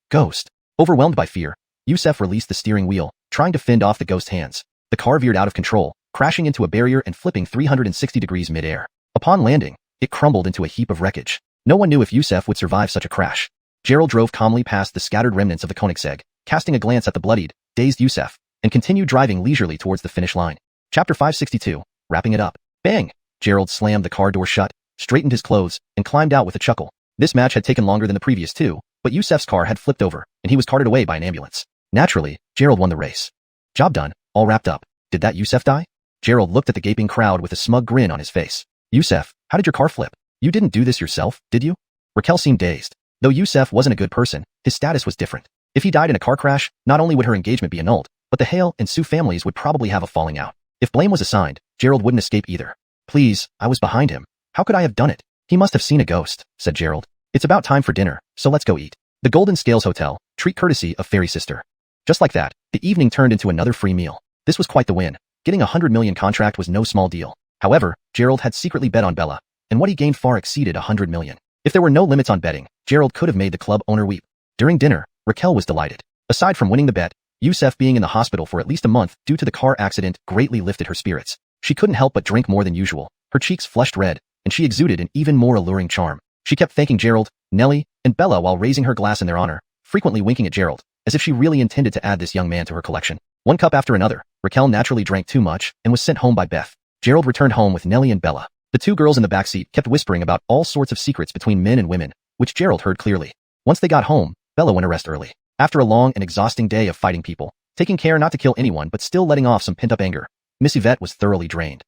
Ghost. Overwhelmed by fear, Yusef released the steering wheel, trying to fend off the ghost's hands. The car veered out of control, crashing into a barrier and flipping 360 degrees mid-air. Upon landing, it crumbled into a heap of wreckage. No one knew if Yusef would survive such a crash. Gerald drove calmly past the scattered remnants of the Koenigsegg, casting a glance at the bloodied, dazed Yusef, and continued driving leisurely towards the finish line. Chapter 562, wrapping it up. Bang! Gerald slammed the car door shut, straightened his clothes, and climbed out with a chuckle. This match had taken longer than the previous two, but Yusef's car had flipped over, and he was carted away by an ambulance. Naturally, Gerald won the race. Job done, all wrapped up. Did that Yusef die? Gerald looked at the gaping crowd with a smug grin on his face. Yusef, how did your car flip? You didn't do this yourself, did you? Raquel seemed dazed. Though Yusef wasn't a good person, his status was different. If he died in a car crash, not only would her engagement be annulled, but the Hale and Sue families would probably have a falling out. If blame was assigned, Gerald wouldn't escape either. Please, I was behind him. How could I have done it? He must have seen a ghost, said Gerald. It's about time for dinner, so let's go eat. The Golden Scales Hotel, treat courtesy of Fairy Sister. Just like that, the evening turned into another free meal. This was quite the win. Getting a 100 million contract was no small deal. However, Gerald had secretly bet on Bella, and what he gained far exceeded 100 million. If there were no limits on betting, Gerald could have made the club owner weep. During dinner, Raquel was delighted. Aside from winning the bet, Yusef being in the hospital for at least a month due to the car accident greatly lifted her spirits. She couldn't help but drink more than usual. Her cheeks flushed red, and she exuded an even more alluring charm. She kept thanking Gerald, Nellie, and Bella while raising her glass in their honor, frequently winking at Gerald, as if she really intended to add this young man to her collection. One cup after another, Raquel naturally drank too much and was sent home by Beth. Gerald returned home with Nellie and Bella. The two girls in the backseat kept whispering about all sorts of secrets between men and women, which Gerald heard clearly. Once they got home, Bella went to rest early. After a long and exhausting day of fighting people, taking care not to kill anyone but still letting off some pent-up anger, Miss Yvette was thoroughly drained.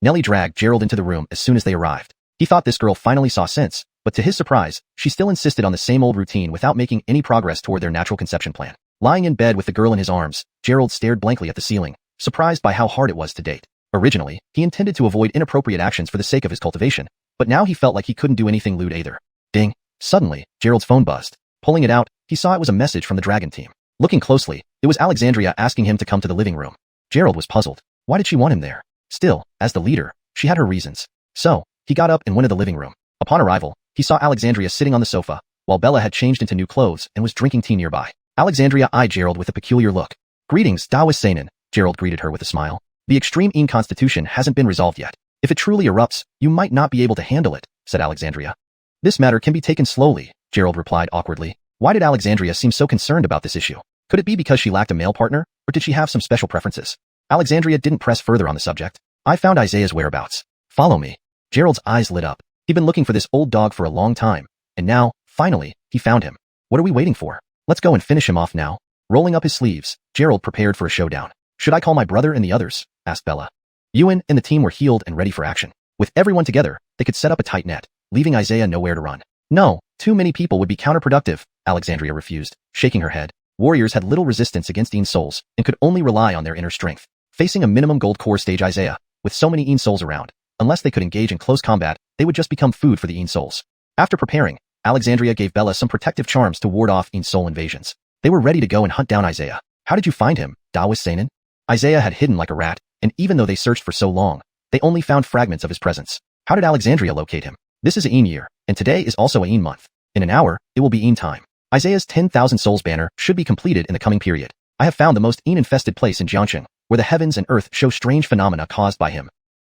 Nellie dragged Gerald into the room as soon as they arrived. He thought this girl finally saw sense, But to his surprise, she still insisted on the same old routine without making any progress toward their natural conception plan. Lying in bed with the girl in his arms, Gerald stared blankly at the ceiling, surprised by how hard it was to date. Originally, he intended to avoid inappropriate actions for the sake of his cultivation, but now he felt like he couldn't do anything lewd either. Ding! Suddenly, Gerald's phone buzzed. Pulling it out, he saw it was a message from the dragon team. Looking closely, it was Alexandria asking him to come to the living room. Gerald was puzzled. Why did she want him there? Still, as the leader, she had her reasons. So, he got up and went to the living room. Upon arrival, he saw Alexandria sitting on the sofa, while Bella had changed into new clothes and was drinking tea nearby. Alexandria eyed Gerald with a peculiar look. Greetings, Daoist Seinen, Gerald greeted her with a smile. The extreme Yin constitution hasn't been resolved yet. If it truly erupts, you might not be able to handle it, said Alexandria. This matter can be taken slowly, Gerald replied awkwardly. Why did Alexandria seem so concerned about this issue? Could it be because she lacked a male partner, or did she have some special preferences? Alexandria didn't press further on the subject. I found Isaiah's whereabouts. Follow me. Gerald's eyes lit up. He'd been looking for this old dog for a long time, and now, finally, he found him. What are we waiting for? Let's go and finish him off now. Rolling up his sleeves, Gerald prepared for a showdown. Should I call my brother and the others? Asked Bella. Yuan and the team were healed and ready for action. With everyone together, they could set up a tight net, leaving Isaiah nowhere to run. No, too many people would be counterproductive, Alexandria refused, shaking her head. Warriors had little resistance against Yin souls and could only rely on their inner strength. Facing a minimum gold core stage Isaiah, with so many Yin souls around, unless they could engage in close combat, they would just become food for the Yin souls. After preparing, Alexandria gave Bella some protective charms to ward off Yin soul invasions. They were ready to go and hunt down Isaiah. How did you find him, Daoist Seinen? Isaiah had hidden like a rat, and even though they searched for so long, they only found fragments of his presence. How did Alexandria locate him? This is a Yin year, and today is also a Yin month. In an hour, it will be Yin time. Isaiah's 10,000 souls banner should be completed in the coming period. I have found the most Yin-infested place in Jiangcheng, where the heavens and earth show strange phenomena caused by him.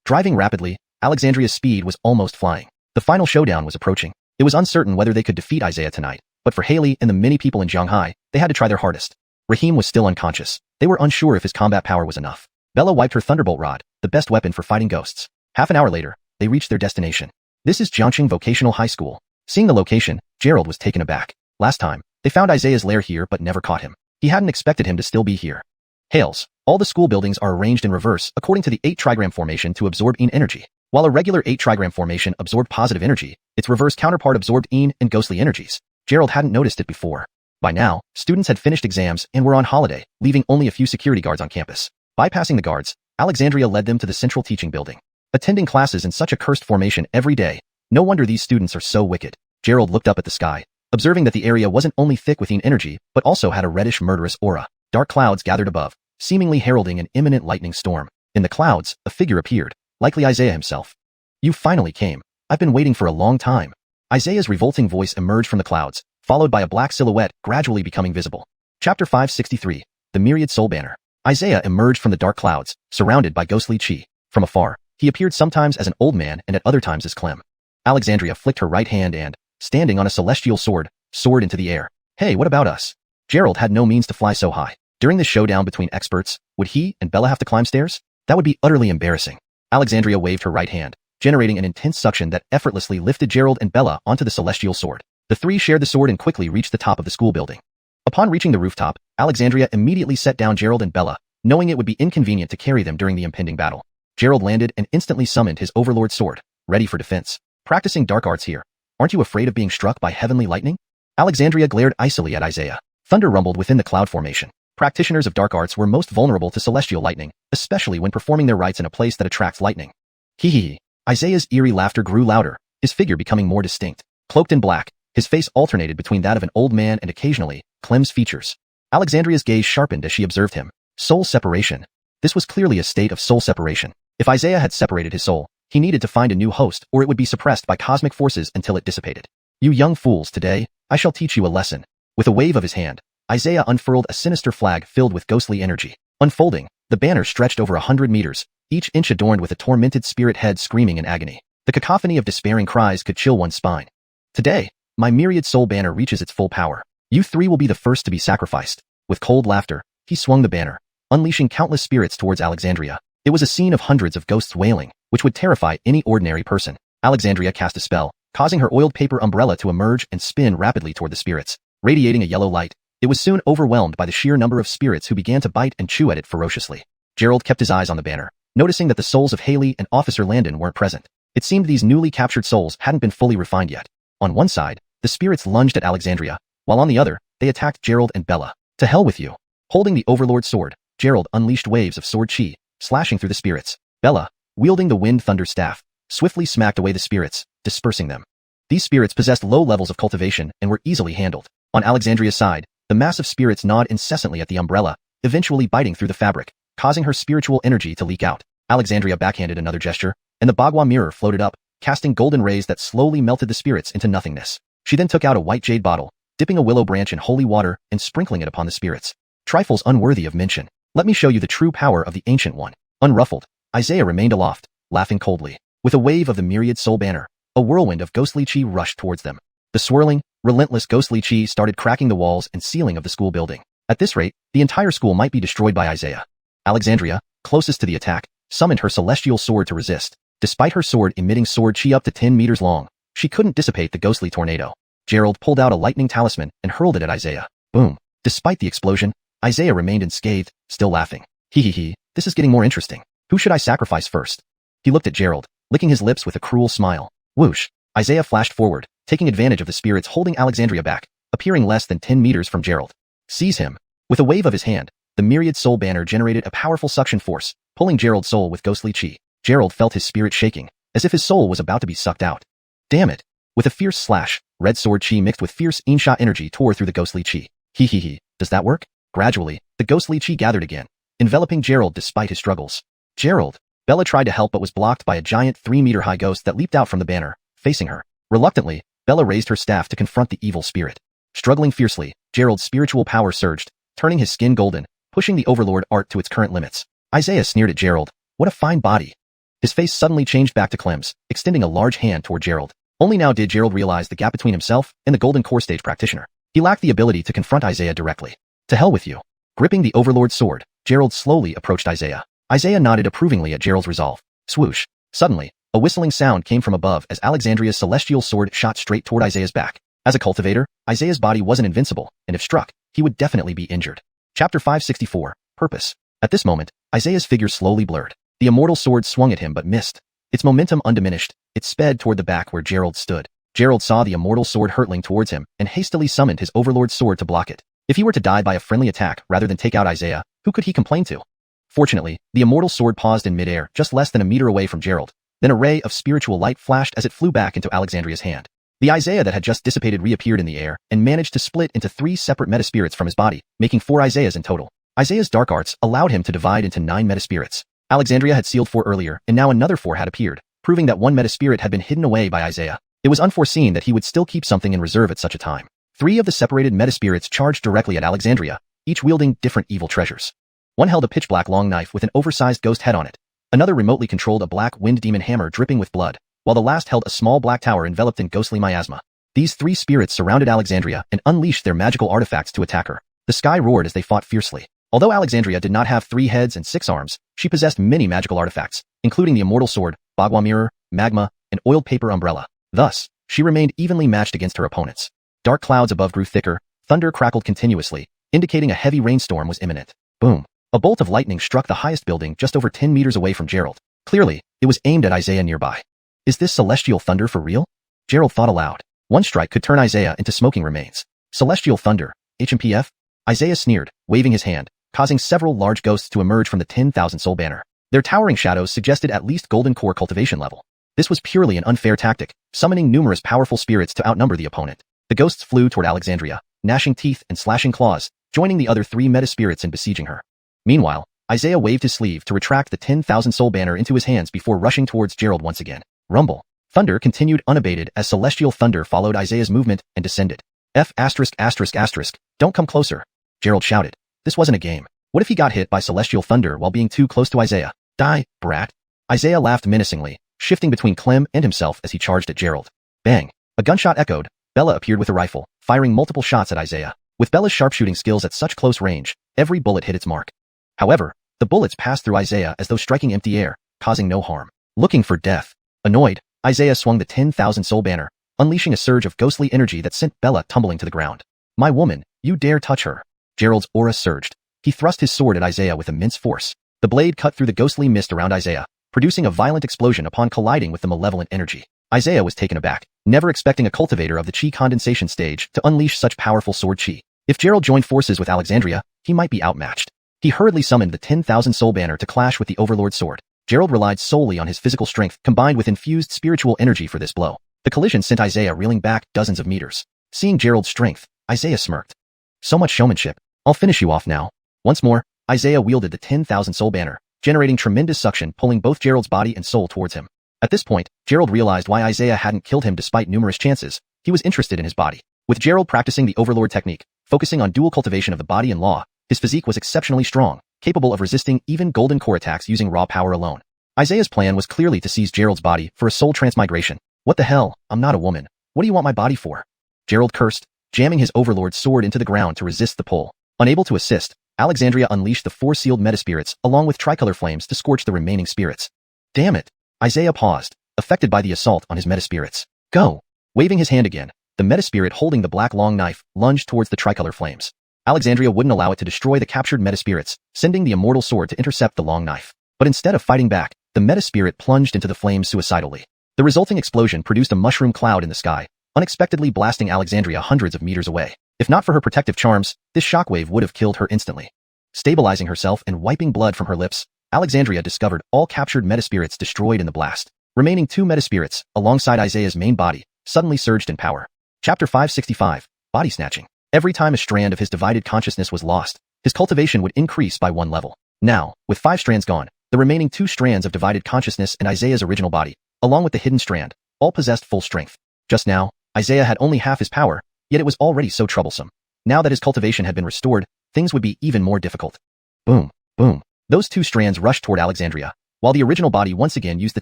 Driving rapidly, Alexandria's speed was almost flying. The final showdown was approaching. It was uncertain whether they could defeat Isaiah tonight, but for Haley and the many people in Shanghai, they had to try their hardest. Raheem was still unconscious. They were unsure if his combat power was enough. Bella wiped her thunderbolt rod, the best weapon for fighting ghosts. Half an hour later, they reached their destination. This is Jiangcheng Vocational High School. Seeing the location, Gerald was taken aback. Last time, they found Isaiah's lair here but never caught him. He hadn't expected him to still be here. Hails. All the school buildings are arranged in reverse according to the 8 trigram formation to absorb Yin energy. While a regular 8 trigram formation absorbed positive energy, its reverse counterpart absorbed Yin and ghostly energies. Gerald hadn't noticed it before. By now, students had finished exams and were on holiday, leaving only a few security guards on campus. Bypassing the guards, Alexandria led them to the central teaching building. Attending classes in such a cursed formation every day, no wonder these students are so wicked. Gerald looked up at the sky, observing that the area wasn't only thick with Yin energy, but also had a reddish murderous aura. Dark clouds gathered above, seemingly heralding an imminent lightning storm. In the clouds, a figure appeared, likely Isaiah himself. You finally came. I've been waiting for a long time. Isaiah's revolting voice emerged from the clouds, followed by a black silhouette gradually becoming visible. Chapter 563, The Myriad Soul Banner. Isaiah emerged from the dark clouds, surrounded by ghostly chi. From afar, he appeared sometimes as an old man and at other times as Clem. Alexandria flicked her right hand and, standing on a celestial sword, soared into the air. Hey, what about us? Gerald had no means to fly so high. During this showdown between experts, would he and Bella have to climb stairs? That would be utterly embarrassing. Alexandria waved her right hand, generating an intense suction that effortlessly lifted Gerald and Bella onto the celestial sword. The three shared the sword and quickly reached the top of the school building. Upon reaching the rooftop, Alexandria immediately set down Gerald and Bella, knowing it would be inconvenient to carry them during the impending battle. Gerald landed and instantly summoned his Overlord sword, ready for defense. Practicing dark arts here. Aren't you afraid of being struck by heavenly lightning? Alexandria glared icily at Isaiah. Thunder rumbled within the cloud formation. Practitioners of dark arts were most vulnerable to celestial lightning, especially when performing their rites in a place that attracts lightning. Hee hee. Isaiah's eerie laughter grew louder, his figure becoming more distinct. Cloaked in black, his face alternated between that of an old man and occasionally, Clem's features. Alexandria's gaze sharpened as she observed him. Soul separation. This was clearly a state of soul separation. If Isaiah had separated his soul, he needed to find a new host or it would be suppressed by cosmic forces until it dissipated. You young fools, today, I shall teach you a lesson. With a wave of his hand, Isaiah unfurled a sinister flag filled with ghostly energy. Unfolding, the banner stretched over 100 meters, each inch adorned with a tormented spirit head screaming in agony. The cacophony of despairing cries could chill one's spine. Today, my myriad soul banner reaches its full power. You three will be the first to be sacrificed. With cold laughter, he swung the banner, unleashing countless spirits towards Alexandria. It was a scene of hundreds of ghosts wailing, which would terrify any ordinary person. Alexandria cast a spell, causing her oiled paper umbrella to emerge and spin rapidly toward the spirits. Radiating a yellow light, it was soon overwhelmed by the sheer number of spirits who began to bite and chew at it ferociously. Gerald kept his eyes on the banner, noticing that the souls of Haley and Officer Landon weren't present. It seemed these newly captured souls hadn't been fully refined yet. On one side, the spirits lunged at Alexandria, while on the other, they attacked Gerald and Bella. To hell with you. Holding the Overlord sword, Gerald unleashed waves of sword chi, slashing through the spirits. Bella, wielding the wind thunder staff, swiftly smacked away the spirits, dispersing them. These spirits possessed low levels of cultivation and were easily handled. On Alexandria's side, the massive spirits gnawed incessantly at the umbrella, eventually biting through the fabric, causing her spiritual energy to leak out. Alexandria backhanded another gesture, and the Bagua mirror floated up, casting golden rays that slowly melted the spirits into nothingness. She then took out a white jade bottle, dipping a willow branch in holy water and sprinkling it upon the spirits. Trifles unworthy of mention. Let me show you the true power of the Ancient One. Unruffled, Isaiah remained aloft, laughing coldly. With a wave of the myriad soul banner, a whirlwind of ghostly chi rushed towards them. The swirling, relentless ghostly chi started cracking the walls and ceiling of the school building. At this rate, the entire school might be destroyed by Isaiah. Alexandria, closest to the attack, summoned her celestial sword to resist. Despite her sword emitting sword chi up to 10 meters long, she couldn't dissipate the ghostly tornado. Gerald pulled out a lightning talisman and hurled it at Isaiah. Boom. Despite the explosion, Isaiah remained unscathed, still laughing. Hee, this is getting more interesting. Who should I sacrifice first? He looked at Gerald, licking his lips with a cruel smile. Whoosh. Isaiah flashed forward, taking advantage of the spirits holding Alexandria back, appearing less than 10 meters from Gerald. Seize him. With a wave of his hand, the myriad soul banner generated a powerful suction force, pulling Gerald's soul with ghostly chi. Gerald felt his spirit shaking, as if his soul was about to be sucked out. Damn it. With a fierce slash, red sword chi mixed with fierce Insha energy tore through the ghostly chi. Hee. Does that work? Gradually, the ghostly chi gathered again, enveloping Gerald despite his struggles. Gerald. Bella tried to help but was blocked by a giant 3-meter-high ghost that leaped out from the banner, facing her. Reluctantly, Bella raised her staff to confront the evil spirit. Struggling fiercely, Gerald's spiritual power surged, turning his skin golden, pushing the Overlord art to its current limits. Isaiah sneered at Gerald. What a fine body. His face suddenly changed back to Clem's, extending a large hand toward Gerald. Only now did Gerald realize the gap between himself and the Golden Core Stage practitioner. He lacked the ability to confront Isaiah directly. To hell with you. Gripping the Overlord's sword, Gerald slowly approached Isaiah. Isaiah nodded approvingly at Gerald's resolve. Swoosh. Suddenly, a whistling sound came from above as Alexandria's celestial sword shot straight toward Isaiah's back. As a cultivator, Isaiah's body wasn't invincible, and if struck, he would definitely be injured. Chapter 564, Purpose. At this moment, Isaiah's figure slowly blurred. The immortal sword swung at him but missed. Its momentum undiminished, it sped toward the back where Gerald stood. Gerald saw the immortal sword hurtling towards him and hastily summoned his Overlord's sword to block it. If he were to die by a friendly attack rather than take out Isaiah, who could he complain to? Fortunately, the immortal sword paused in midair just less than a meter away from Gerald. Then a ray of spiritual light flashed as it flew back into Alexandria's hand. The Isaiah that had just dissipated reappeared in the air and managed to split into 3 separate metaspirits from his body, making 4 Isaiahs in total. Isaiah's dark arts allowed him to divide into 9 metaspirits. Alexandria had sealed 4 earlier, and now another 4 had appeared, proving that 1 metaspirit had been hidden away by Isaiah. It was unforeseen that he would still keep something in reserve at such a time. 3 of the separated metaspirits charged directly at Alexandria, each wielding different evil treasures. One held a pitch-black long knife with an oversized ghost head on it. Another remotely controlled a black wind demon hammer dripping with blood, while the last held a small black tower enveloped in ghostly miasma. These 3 spirits surrounded Alexandria and unleashed their magical artifacts to attack her. The sky roared as they fought fiercely. Although Alexandria did not have 3 heads and 6 arms, she possessed many magical artifacts, including the immortal sword, Bagua mirror, magma, and oiled paper umbrella. Thus, she remained evenly matched against her opponents. Dark clouds above grew thicker, thunder crackled continuously, indicating a heavy rainstorm was imminent. Boom. A bolt of lightning struck the highest building just over 10 meters away from Gerald. Clearly, it was aimed at Isaiah nearby. Is this celestial thunder for real? Gerald thought aloud. One strike could turn Isaiah into smoking remains. Celestial thunder, HMPF? Isaiah sneered, waving his hand, causing several large ghosts to emerge from the 10,000 soul banner. Their towering shadows suggested at least golden core cultivation level. This was purely an unfair tactic, summoning numerous powerful spirits to outnumber the opponent. The ghosts flew toward Alexandria, gnashing teeth and slashing claws, joining the other 3 metaspirits in besieging her. Meanwhile, Isaiah waved his sleeve to retract the 10,000 soul banner into his hands before rushing towards Gerald once again. Rumble. Thunder continued unabated as celestial thunder followed Isaiah's movement and descended. Don't come closer, Gerald shouted. This wasn't a game. What if he got hit by celestial thunder while being too close to Isaiah? Die, brat. Isaiah laughed menacingly, shifting between Clem and himself as he charged at Gerald. Bang. A gunshot echoed. Bella appeared with a rifle, firing multiple shots at Isaiah. With Bella's sharpshooting skills at such close range, every bullet hit its mark. However, the bullets passed through Isaiah as though striking empty air, causing no harm. Looking for death. Annoyed, Isaiah swung the 10,000 soul banner, unleashing a surge of ghostly energy that sent Bella tumbling to the ground. My woman, you dare touch her. Gerald's aura surged. He thrust his sword at Isaiah with immense force. The blade cut through the ghostly mist around Isaiah, producing a violent explosion upon colliding with the malevolent energy. Isaiah was taken aback, never expecting a cultivator of the chi condensation stage to unleash such powerful sword chi. If Gerald joined forces with Alexandria, he might be outmatched. He hurriedly summoned the 10,000 soul banner to clash with the Overlord sword. Gerald relied solely on his physical strength combined with infused spiritual energy for this blow. The collision sent Isaiah reeling back dozens of meters. Seeing Gerald's strength, Isaiah smirked. So much showmanship. I'll finish you off now. Once more, Isaiah wielded the 10,000 soul banner, generating tremendous suction pulling both Gerald's body and soul towards him. At this point, Gerald realized why Isaiah hadn't killed him despite numerous chances. He was interested in his body. With Gerald practicing the Overlord technique, focusing on dual cultivation of the body and law, his physique was exceptionally strong, capable of resisting even golden core attacks using raw power alone. Isaiah's plan was clearly to seize Gerald's body for a soul transmigration. What the hell? I'm not a woman. What do you want my body for? Gerald cursed, jamming his Overlord sword into the ground to resist the pull. Unable to assist, Alexandria unleashed the 4 sealed metaspirits along with tricolor flames to scorch the remaining spirits. Damn it! Isaiah paused, affected by the assault on his metaspirits. Go! Waving his hand again, the metaspirit holding the black long knife lunged towards the tricolor flames. Alexandria wouldn't allow it to destroy the captured metaspirits, sending the immortal sword to intercept the long knife. But instead of fighting back, the metaspirit plunged into the flames suicidally. The resulting explosion produced a mushroom cloud in the sky, unexpectedly blasting Alexandria hundreds of meters away. If not for her protective charms, this shockwave would have killed her instantly. Stabilizing herself and wiping blood from her lips, Alexandria discovered all captured metaspirits destroyed in the blast. Remaining 2 metaspirits, alongside Isaiah's main body, suddenly surged in power. Chapter 565, Body Snatching. Every time a strand of his divided consciousness was lost, his cultivation would increase by 1 level. Now, with 5 strands gone, the remaining 2 strands of divided consciousness in Isaiah's original body, along with the hidden strand, all possessed full strength. Just now, Isaiah had only half his power, yet it was already so troublesome. Now that his cultivation had been restored, things would be even more difficult. Boom, boom. Those 2 strands rushed toward Alexandria, while the original body once again used the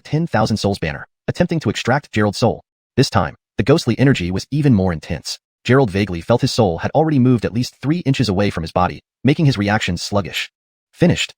10,000 souls banner, attempting to extract Gerald's soul. This time, the ghostly energy was even more intense. Gerald vaguely felt his soul had already moved at least 3 inches away from his body, making his reactions sluggish. Finished.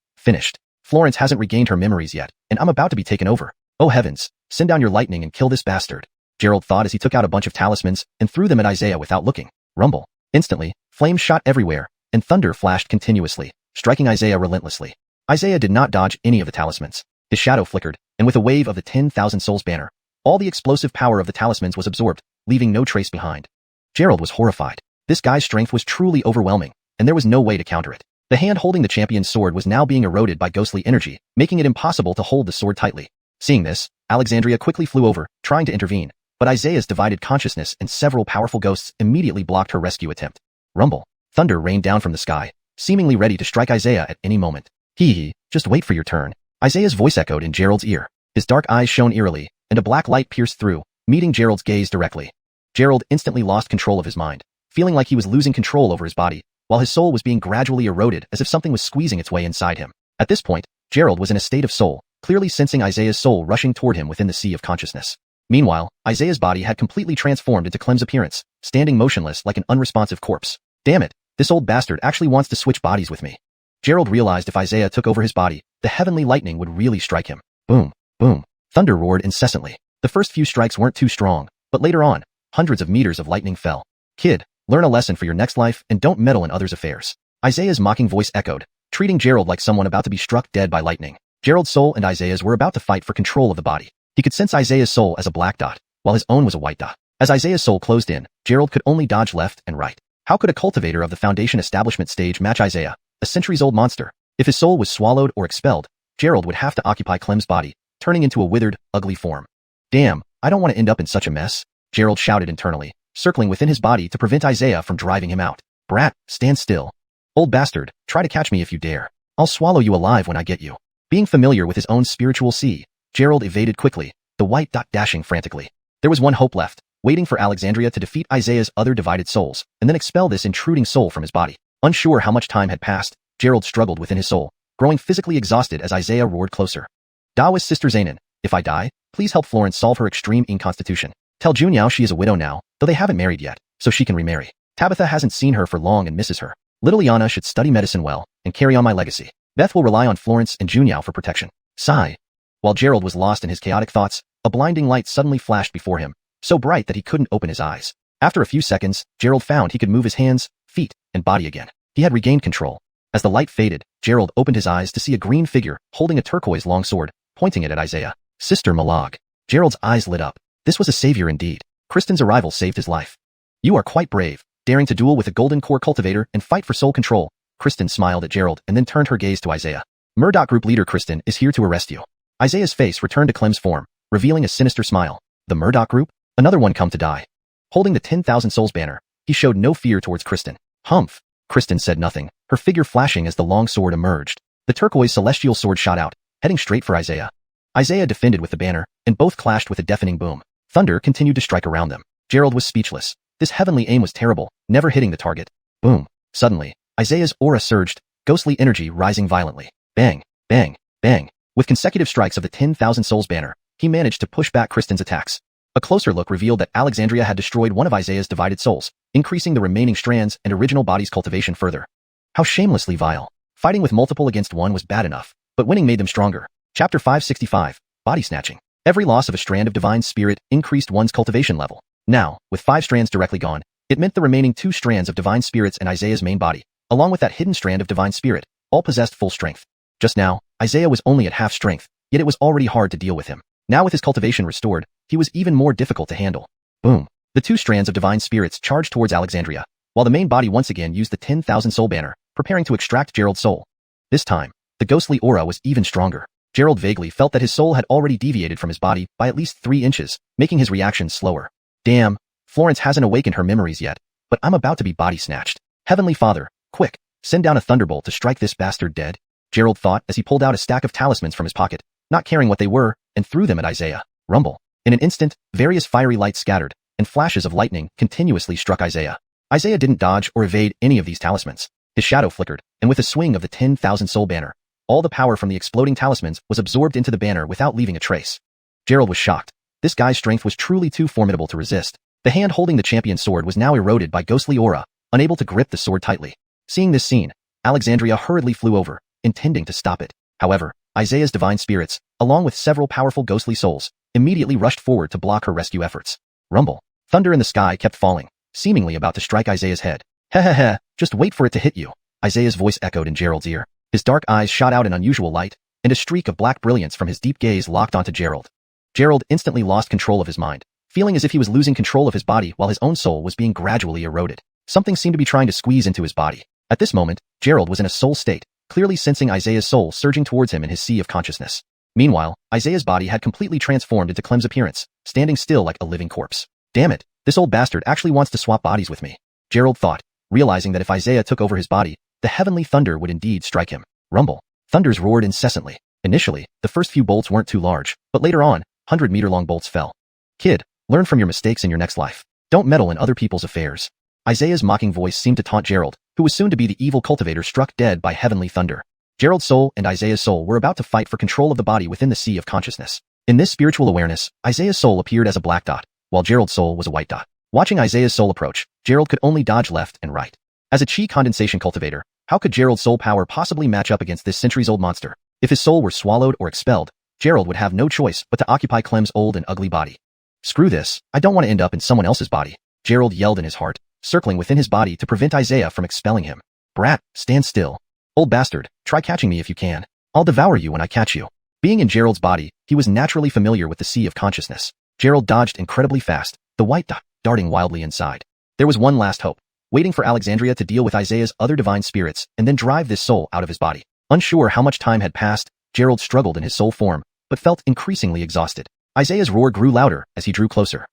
Florence hasn't regained her memories yet, and I'm about to be taken over. Oh heavens, send down your lightning and kill this bastard. Gerald thought as he took out a bunch of talismans and threw them at Isaiah without looking. Rumble. Instantly, flames shot everywhere, and thunder flashed continuously, striking Isaiah relentlessly. Isaiah did not dodge any of the talismans. His shadow flickered, and with a wave of the 10,000 souls banner, all the explosive power of the talismans was absorbed, leaving no trace behind. Gerald was horrified. This guy's strength was truly overwhelming, and there was no way to counter it. The hand holding the champion's sword was now being eroded by ghostly energy, making it impossible to hold the sword tightly. Seeing this, Alexandria quickly flew over, trying to intervene, but Isaiah's divided consciousness and several powerful ghosts immediately blocked her rescue attempt. Rumble. Thunder rained down from the sky, seemingly ready to strike Isaiah at any moment. Hee, just wait for your turn. Isaiah's voice echoed in Gerald's ear. His dark eyes shone eerily, and a black light pierced through, meeting Gerald's gaze directly. Gerald instantly lost control of his mind, feeling like he was losing control over his body, while his soul was being gradually eroded as if something was squeezing its way inside him. At this point, Gerald was in a state of soul, clearly sensing Isaiah's soul rushing toward him within the sea of consciousness. Meanwhile, Isaiah's body had completely transformed into Clem's appearance, standing motionless like an unresponsive corpse. Damn it, this old bastard actually wants to switch bodies with me. Gerald realized if Isaiah took over his body, the heavenly lightning would really strike him. Boom, boom. Thunder roared incessantly. The first few strikes weren't too strong, but later on, hundreds of meters of lightning fell. Kid, learn a lesson for your next life and don't meddle in others' affairs. Isaiah's mocking voice echoed, treating Gerald like someone about to be struck dead by lightning. Gerald's soul and Isaiah's were about to fight for control of the body. He could sense Isaiah's soul as a black dot, while his own was a white dot. As Isaiah's soul closed in, Gerald could only dodge left and right. How could a cultivator of the Foundation establishment stage match Isaiah, a centuries-old monster? If his soul was swallowed or expelled, Gerald would have to occupy Clem's body, turning into a withered, ugly form. Damn, I don't want to end up in such a mess, Gerald shouted internally, circling within his body to prevent Isaiah from driving him out. Brat, stand still. Old bastard, try to catch me if you dare. I'll swallow you alive when I get you. Being familiar with his own spiritual sea, Gerald evaded quickly, the white dot dashing frantically. There was one hope left, waiting for Alexandria to defeat Isaiah's other divided souls, and then expel this intruding soul from his body. Unsure how much time had passed, Gerald struggled within his soul, growing physically exhausted as Isaiah roared closer. Dawa's sister Zainan, if I die, please help Florence solve her extreme inconstitution. Tell Junyao she is a widow now, though they haven't married yet, so she can remarry. Tabitha hasn't seen her for long and misses her. Little Yana should study medicine well and carry on my legacy. Beth will rely on Florence and Junyao for protection. Sigh. While Gerald was lost in his chaotic thoughts, a blinding light suddenly flashed before him, so bright that he couldn't open his eyes. After a few seconds, Gerald found he could move his hands, feet, and body again. He had regained control. As the light faded, Gerald opened his eyes to see a green figure holding a turquoise longsword, pointing it at Isaiah. Sister Malag. Gerald's eyes lit up. This was a savior indeed. Kristen's arrival saved his life. You are quite brave, daring to duel with a golden core cultivator and fight for soul control. Kristen smiled at Gerald and then turned her gaze to Isaiah. Murdoch Group leader Kristen is here to arrest you. Isaiah's face returned to Clem's form, revealing a sinister smile. The Murdoch Group? Another one come to die. Holding the 10,000 souls banner, he showed no fear towards Kristen. Humph. Kristen said nothing, her figure flashing as the long sword emerged. The turquoise celestial sword shot out, heading straight for Isaiah. Isaiah defended with the banner, and both clashed with a deafening boom. Thunder continued to strike around them. Gerald was speechless. This heavenly aim was terrible, never hitting the target. Boom. Suddenly, Isaiah's aura surged, ghostly energy rising violently. Bang, bang, bang. With consecutive strikes of the 10,000 souls banner, he managed to push back Kristen's attacks. A closer look revealed that Alexandria had destroyed one of Isaiah's divided souls, increasing the remaining strands and original body's cultivation further. How shamelessly vile. Fighting with multiple against one was bad enough, but winning made them stronger. Chapter 565, Body Snatching. Every loss of a strand of divine spirit increased one's cultivation level. Now, with 5 strands directly gone, it meant the remaining 2 strands of divine spirits in Isaiah's main body, along with that hidden strand of divine spirit, all possessed full strength. Just now, Isaiah was only at half strength, yet it was already hard to deal with him. Now with his cultivation restored, he was even more difficult to handle. Boom. The 2 strands of divine spirits charged towards Alexandria, while the main body once again used the 10,000 soul banner, preparing to extract Gerald's soul. This time, the ghostly aura was even stronger. Gerald vaguely felt that his soul had already deviated from his body by at least 3 inches, making his reaction slower. Damn, Florence hasn't awakened her memories yet, but I'm about to be body snatched. Heavenly Father, quick, send down a thunderbolt to strike this bastard dead, Gerald thought as he pulled out a stack of talismans from his pocket, not caring what they were, and threw them at Isaiah. Rumble. In an instant, various fiery lights scattered, and flashes of lightning continuously struck Isaiah. Isaiah didn't dodge or evade any of these talismans. His shadow flickered, and with a swing of the 10,000 soul banner, all the power from the exploding talismans was absorbed into the banner without leaving a trace. Gerald was shocked. This guy's strength was truly too formidable to resist. The hand holding the champion's sword was now eroded by ghostly aura, unable to grip the sword tightly. Seeing this scene, Alexandria hurriedly flew over, intending to stop it. However, Isaiah's divine spirits, along with several powerful ghostly souls, immediately rushed forward to block her rescue efforts. Rumble. Thunder in the sky kept falling, seemingly about to strike Isaiah's head. Heh, just wait for it to hit you. Isaiah's voice echoed in Gerald's ear. His dark eyes shot out an unusual light, and a streak of black brilliance from his deep gaze locked onto Gerald. Gerald instantly lost control of his mind, feeling as if he was losing control of his body while his own soul was being gradually eroded. Something seemed to be trying to squeeze into his body. At this moment, Gerald was in a soul state, clearly sensing Isaiah's soul surging towards him in his sea of consciousness. Meanwhile, Isaiah's body had completely transformed into Clem's appearance, standing still like a living corpse. Damn it, this old bastard actually wants to swap bodies with me, Gerald thought, realizing that if Isaiah took over his body, the heavenly thunder would indeed strike him. Rumble. Thunders roared incessantly. Initially, the first few bolts weren't too large, but later on, 100-meter-long bolts fell. Kid, learn from your mistakes in your next life. Don't meddle in other people's affairs. Isaiah's mocking voice seemed to taunt Gerald, who was soon to be the evil cultivator struck dead by heavenly thunder. Gerald's soul and Isaiah's soul were about to fight for control of the body within the sea of consciousness. In this spiritual awareness, Isaiah's soul appeared as a black dot, while Gerald's soul was a white dot. Watching Isaiah's soul approach, Gerald could only dodge left and right. As a chi condensation cultivator, how could Gerald's soul power possibly match up against this centuries-old monster? If his soul were swallowed or expelled, Gerald would have no choice but to occupy Clem's old and ugly body. Screw this, I don't want to end up in someone else's body, Gerald yelled in his heart, circling within his body to prevent Isaiah from expelling him. Brat, stand still. Old bastard, try catching me if you can. I'll devour you when I catch you. Being in Gerald's body, he was naturally familiar with the sea of consciousness. Gerald dodged incredibly fast, the white dot darting wildly inside. There was one last hope, waiting for Alexandria to deal with Isaiah's other divine spirits and then drive this soul out of his body. Unsure how much time had passed, Gerald struggled in his soul form, but felt increasingly exhausted. Isaiah's roar grew louder as he drew closer.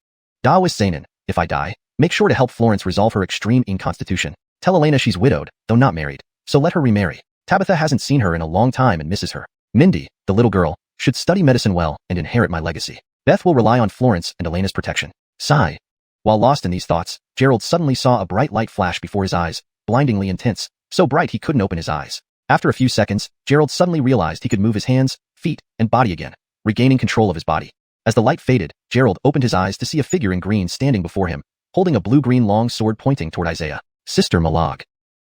Da was Sainin, if I die, make sure to help Florence resolve her extreme inconstitution. Tell Elena she's widowed, though not married, so let her remarry. Tabitha hasn't seen her in a long time and misses her. Mindy, the little girl, should study medicine well and inherit my legacy. Beth will rely on Florence and Elena's protection. Sigh. While lost in these thoughts, Gerald suddenly saw a bright light flash before his eyes, blindingly intense, so bright he couldn't open his eyes. After a few seconds, Gerald suddenly realized he could move his hands, feet, and body again, regaining control of his body. As the light faded, Gerald opened his eyes to see a figure in green standing before him, holding a blue-green long sword pointing toward Isaiah. Sister Malag.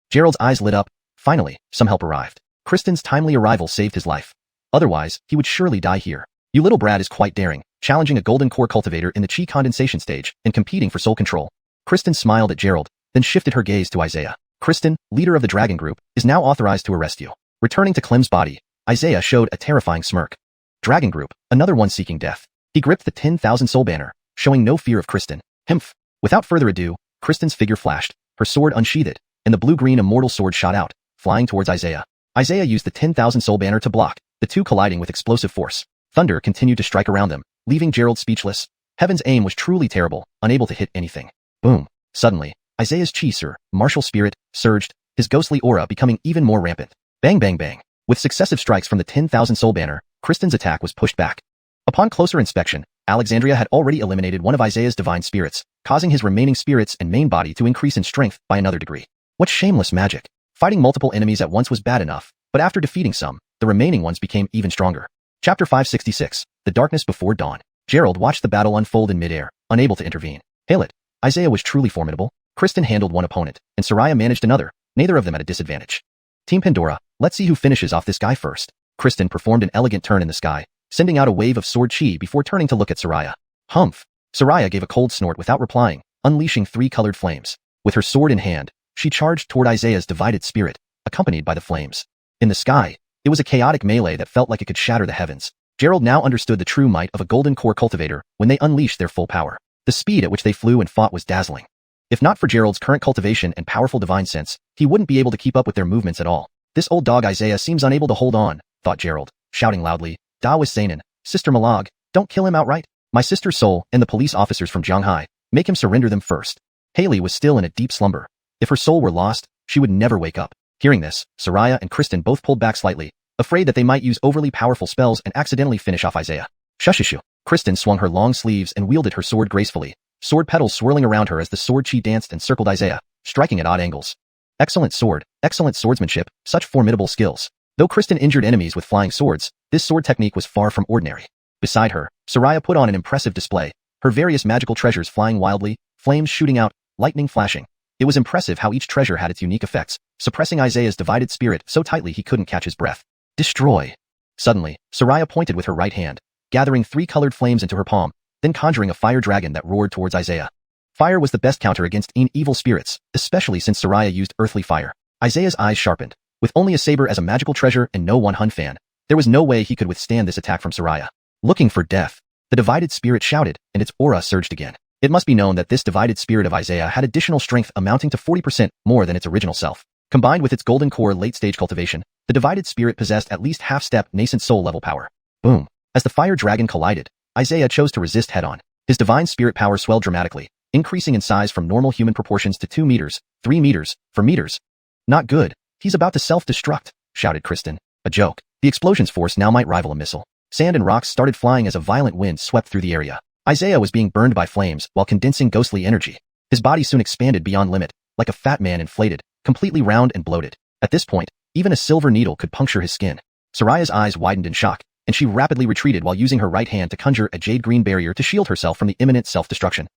Gerald's eyes lit up. Finally, some help arrived. Kristen's timely arrival saved his life. Otherwise, he would surely die here. You little brat is quite daring, challenging a golden core cultivator in the chi condensation stage and competing for soul control. Kristen smiled at Gerald, then shifted her gaze to Isaiah. Kristen, leader of the Dragon Group, is now authorized to arrest you. Returning to Clem's body, Isaiah showed a terrifying smirk. Dragon Group, another one seeking death. He gripped the 10,000 soul banner, showing no fear of Kristen. Himph. Without further ado, Kristen's figure flashed, her sword unsheathed, and the blue-green immortal sword shot out, flying towards Isaiah. Isaiah used the 10,000 soul banner to block, the two colliding with explosive force. Thunder continued to strike around them, leaving Gerald speechless. Heaven's aim was truly terrible, unable to hit anything. Boom. Suddenly, Isaiah's martial spirit, surged, his ghostly aura becoming even more rampant. Bang bang bang. With successive strikes from the 10,000 soul banner, Kristen's attack was pushed back. Upon closer inspection, Alexandria had already eliminated one of Isaiah's divine spirits, causing his remaining spirits and main body to increase in strength by another degree. What shameless magic. Fighting multiple enemies at once was bad enough, but after defeating some, the remaining ones became even stronger. Chapter 566, The Darkness Before Dawn. Gerald watched the battle unfold in midair, unable to intervene. Hail it. Isaiah was truly formidable. Kristen handled one opponent, and Soraya managed another, neither of them at a disadvantage. Team Pandora, let's see who finishes off this guy first. Kristen performed an elegant turn in the sky, sending out a wave of sword chi before turning to look at Soraya. Humph. Soraya gave a cold snort without replying, unleashing 3 colored flames. With her sword in hand, she charged toward Isaiah's divided spirit, accompanied by the flames. In the sky, it was a chaotic melee that felt like it could shatter the heavens. Gerald now understood the true might of a golden core cultivator when they unleashed their full power. The speed at which they flew and fought was dazzling. If not for Gerald's current cultivation and powerful divine sense, he wouldn't be able to keep up with their movements at all. This old dog Isaiah seems unable to hold on, thought Gerald, shouting loudly, Da was Sanan, Sister Malag, don't kill him outright. My sister's soul and the police officers from Zhanghai, make him surrender them first. Haley was still in a deep slumber. If her soul were lost, she would never wake up. Hearing this, Soraya and Kristen both pulled back slightly, afraid that they might use overly powerful spells and accidentally finish off Isaiah. Shushishu. Kristen swung her long sleeves and wielded her sword gracefully, sword petals swirling around her as the sword chi danced and circled Isaiah, striking at odd angles. Excellent sword, excellent swordsmanship, such formidable skills. Though Kristen injured enemies with flying swords, this sword technique was far from ordinary. Beside her, Soraya put on an impressive display, her various magical treasures flying wildly, flames shooting out, lightning flashing. It was impressive how each treasure had its unique effects, suppressing Isaiah's divided spirit so tightly he couldn't catch his breath. Destroy. Suddenly, Soraya pointed with her right hand, gathering 3 colored flames into her palm, then conjuring a fire dragon that roared towards Isaiah. Fire was the best counter against evil spirits, especially since Soraya used earthly fire. Isaiah's eyes sharpened. With only a saber as a magical treasure and no xuanhuan fan, there was no way he could withstand this attack from Soraya. Looking for death. The divided spirit shouted, and its aura surged again. It must be known that this divided spirit of Isaiah had additional strength amounting to 40% more than its original self. Combined with its golden core late-stage cultivation, the divided spirit possessed at least half-step nascent soul level power. Boom. As the fire dragon collided, Isaiah chose to resist head-on. His divine spirit power swelled dramatically, increasing in size from normal human proportions to 2 meters, 3 meters, 4 meters. Not good. He's about to self-destruct, shouted Kristen. A joke. The explosion's force now might rival a missile. Sand and rocks started flying as a violent wind swept through the area. Isaiah was being burned by flames while condensing ghostly energy. His body soon expanded beyond limit, like a fat man inflated, completely round and bloated. At this point, even a silver needle could puncture his skin. Soraya's eyes widened in shock, and she rapidly retreated while using her right hand to conjure a jade-green barrier to shield herself from the imminent self-destruction.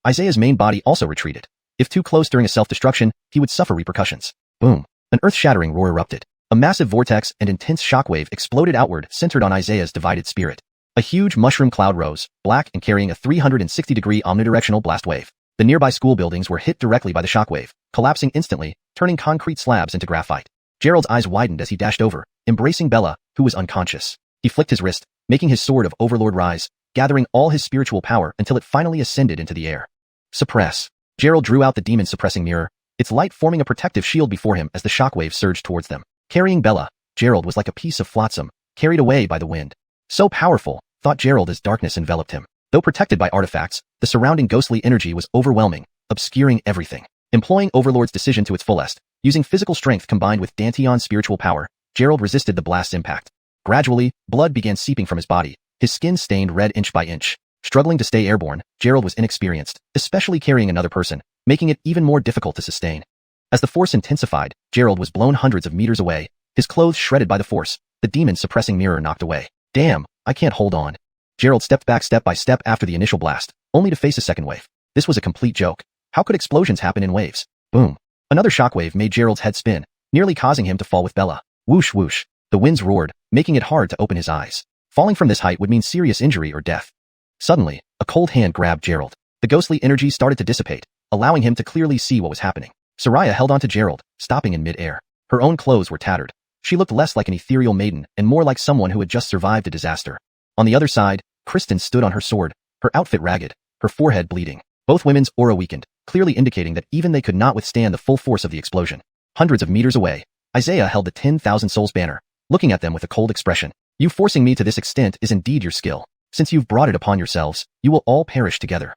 Isaiah's main body also retreated. If too close during a self-destruction, he would suffer repercussions. Boom. An earth-shattering roar erupted. A massive vortex and intense shockwave exploded outward, centered on Isaiah's divided spirit. A huge mushroom cloud rose, black and carrying a 360-degree omnidirectional blast wave. The nearby school buildings were hit directly by the shockwave, collapsing instantly, turning concrete slabs into graphite. Gerald's eyes widened as he dashed over, embracing Bella, who was unconscious. He flicked his wrist, making his sword of Overlord rise, gathering all his spiritual power until it finally ascended into the air. Suppress. Gerald drew out the demon-suppressing mirror, its light forming a protective shield before him as the shockwave surged towards them. Carrying Bella, Gerald was like a piece of flotsam, carried away by the wind. So powerful, thought Gerald as darkness enveloped him. Though protected by artifacts, the surrounding ghostly energy was overwhelming, obscuring everything. Employing Overlord's decision to its fullest, using physical strength combined with Danteon's spiritual power, Gerald resisted the blast's impact. Gradually, blood began seeping from his body, his skin stained red inch by inch. Struggling to stay airborne, Gerald was inexperienced, especially carrying another person, making it even more difficult to sustain. As the force intensified, Gerald was blown hundreds of meters away, his clothes shredded by the force, the demon-suppressing mirror knocked away. Damn, I can't hold on. Gerald stepped back step by step after the initial blast, only to face a second wave. This was a complete joke. How could explosions happen in waves? Boom. Another shockwave made Gerald's head spin, nearly causing him to fall with Bella. Whoosh whoosh. The winds roared, making it hard to open his eyes. Falling from this height would mean serious injury or death. Suddenly, a cold hand grabbed Gerald. The ghostly energy started to dissipate, allowing him to clearly see what was happening. Soraya held onto Gerald, stopping in mid-air. Her own clothes were tattered. She looked less like an ethereal maiden and more like someone who had just survived a disaster. On the other side, Kristen stood on her sword, her outfit ragged, her forehead bleeding. Both women's aura weakened, clearly indicating that even they could not withstand the full force of the explosion. Hundreds of meters away, Isaiah held the 10,000 souls banner, looking at them with a cold expression. You forcing me to this extent is indeed your skill. Since you've brought it upon yourselves, you will all perish together.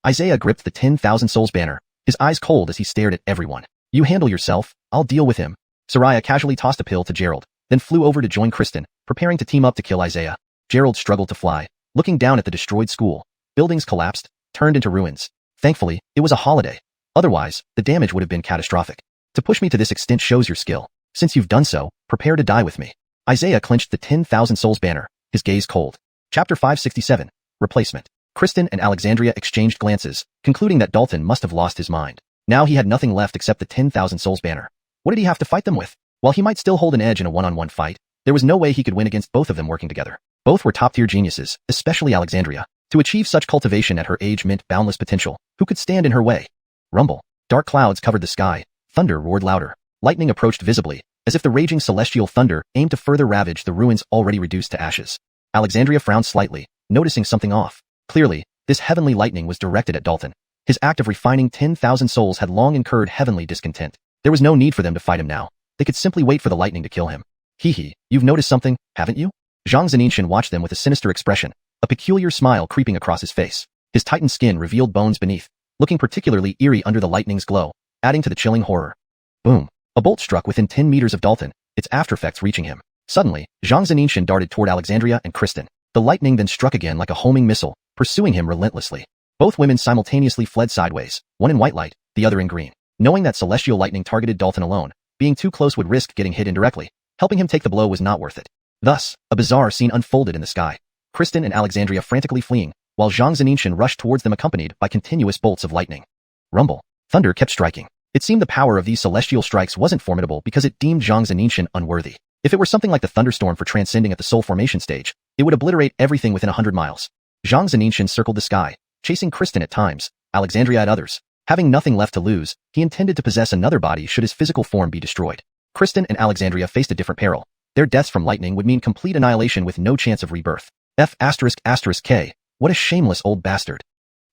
Isaiah gripped the 10,000 souls banner, his eyes cold as he stared at everyone. You handle yourself, I'll deal with him. Soraya casually tossed a pill to Gerald, then flew over to join Kristen, preparing to team up to kill Isaiah. Gerald struggled to fly, looking down at the destroyed school. Buildings collapsed, turned into ruins. Thankfully, it was a holiday. Otherwise, the damage would have been catastrophic. To push me to this extent shows your skill. Since you've done so, prepare to die with me. Isaiah clenched the 10,000 souls banner, his gaze cold. Chapter 567, Replacement. Kristen and Alexandria exchanged glances, concluding that Dalton must have lost his mind. Now he had nothing left except the 10,000 souls banner. What did he have to fight them with? While he might still hold an edge in a one-on-one fight, there was no way he could win against both of them working together. Both were top-tier geniuses, especially Alexandria. To achieve such cultivation at her age meant boundless potential. Who could stand in her way? Rumble. Dark clouds covered the sky. Thunder roared louder. Lightning approached visibly, as if the raging celestial thunder aimed to further ravage the ruins already reduced to ashes. Alexandria frowned slightly, noticing something off. Clearly, this heavenly lightning was directed at Dalton. His act of refining 10,000 souls had long incurred heavenly discontent. There was no need for them to fight him now. They could simply wait for the lightning to kill him. Hee, you've noticed something, haven't you? Xiang Yu watched them with a sinister expression, a peculiar smile creeping across his face. His tightened skin revealed bones beneath, looking particularly eerie under the lightning's glow, adding to the chilling horror. Boom. A bolt struck within 10 meters of Dalton, its aftereffects reaching him. Suddenly, Xiang Yu darted toward Alexandria and Kristen. The lightning then struck again like a homing missile, pursuing him relentlessly. Both women simultaneously fled sideways, one in white light, the other in green. Knowing that celestial lightning targeted Dalton alone, being too close would risk getting hit indirectly. Helping him take the blow was not worth it. Thus, a bizarre scene unfolded in the sky. Kristen and Alexandria frantically fleeing, while Xiang Yu rushed towards them accompanied by continuous bolts of lightning. Rumble. Thunder kept striking. It seemed the power of these celestial strikes wasn't formidable because it deemed Xiang Yu unworthy. If it were something like the thunderstorm for transcending at the soul formation stage, it would obliterate everything within 100 miles. Xiang Yu circled the sky, chasing Kristen at times, Alexandria at others. Having nothing left to lose, he intended to possess another body should his physical form be destroyed. Kristen and Alexandria faced a different peril. Their deaths from lightning would mean complete annihilation with no chance of rebirth. F***K, what a shameless old bastard.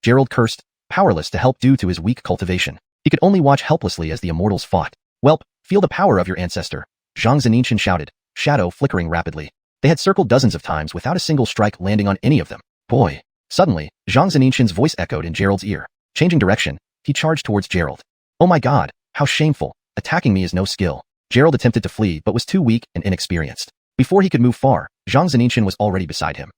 Gerald cursed, powerless to help due to his weak cultivation. He could only watch helplessly as the immortals fought. Welp, feel the power of your ancestor, Xiang Yu shouted, shadow flickering rapidly. They had circled dozens of times without a single strike landing on any of them. Boy. Suddenly, Xiang Yu's voice echoed in Gerald's ear. Changing direction, he charged towards Gerald. Oh my god, how shameful. Attacking me is no skill. Gerald attempted to flee but was too weak and inexperienced. Before he could move far, Xiang Yu was already beside him.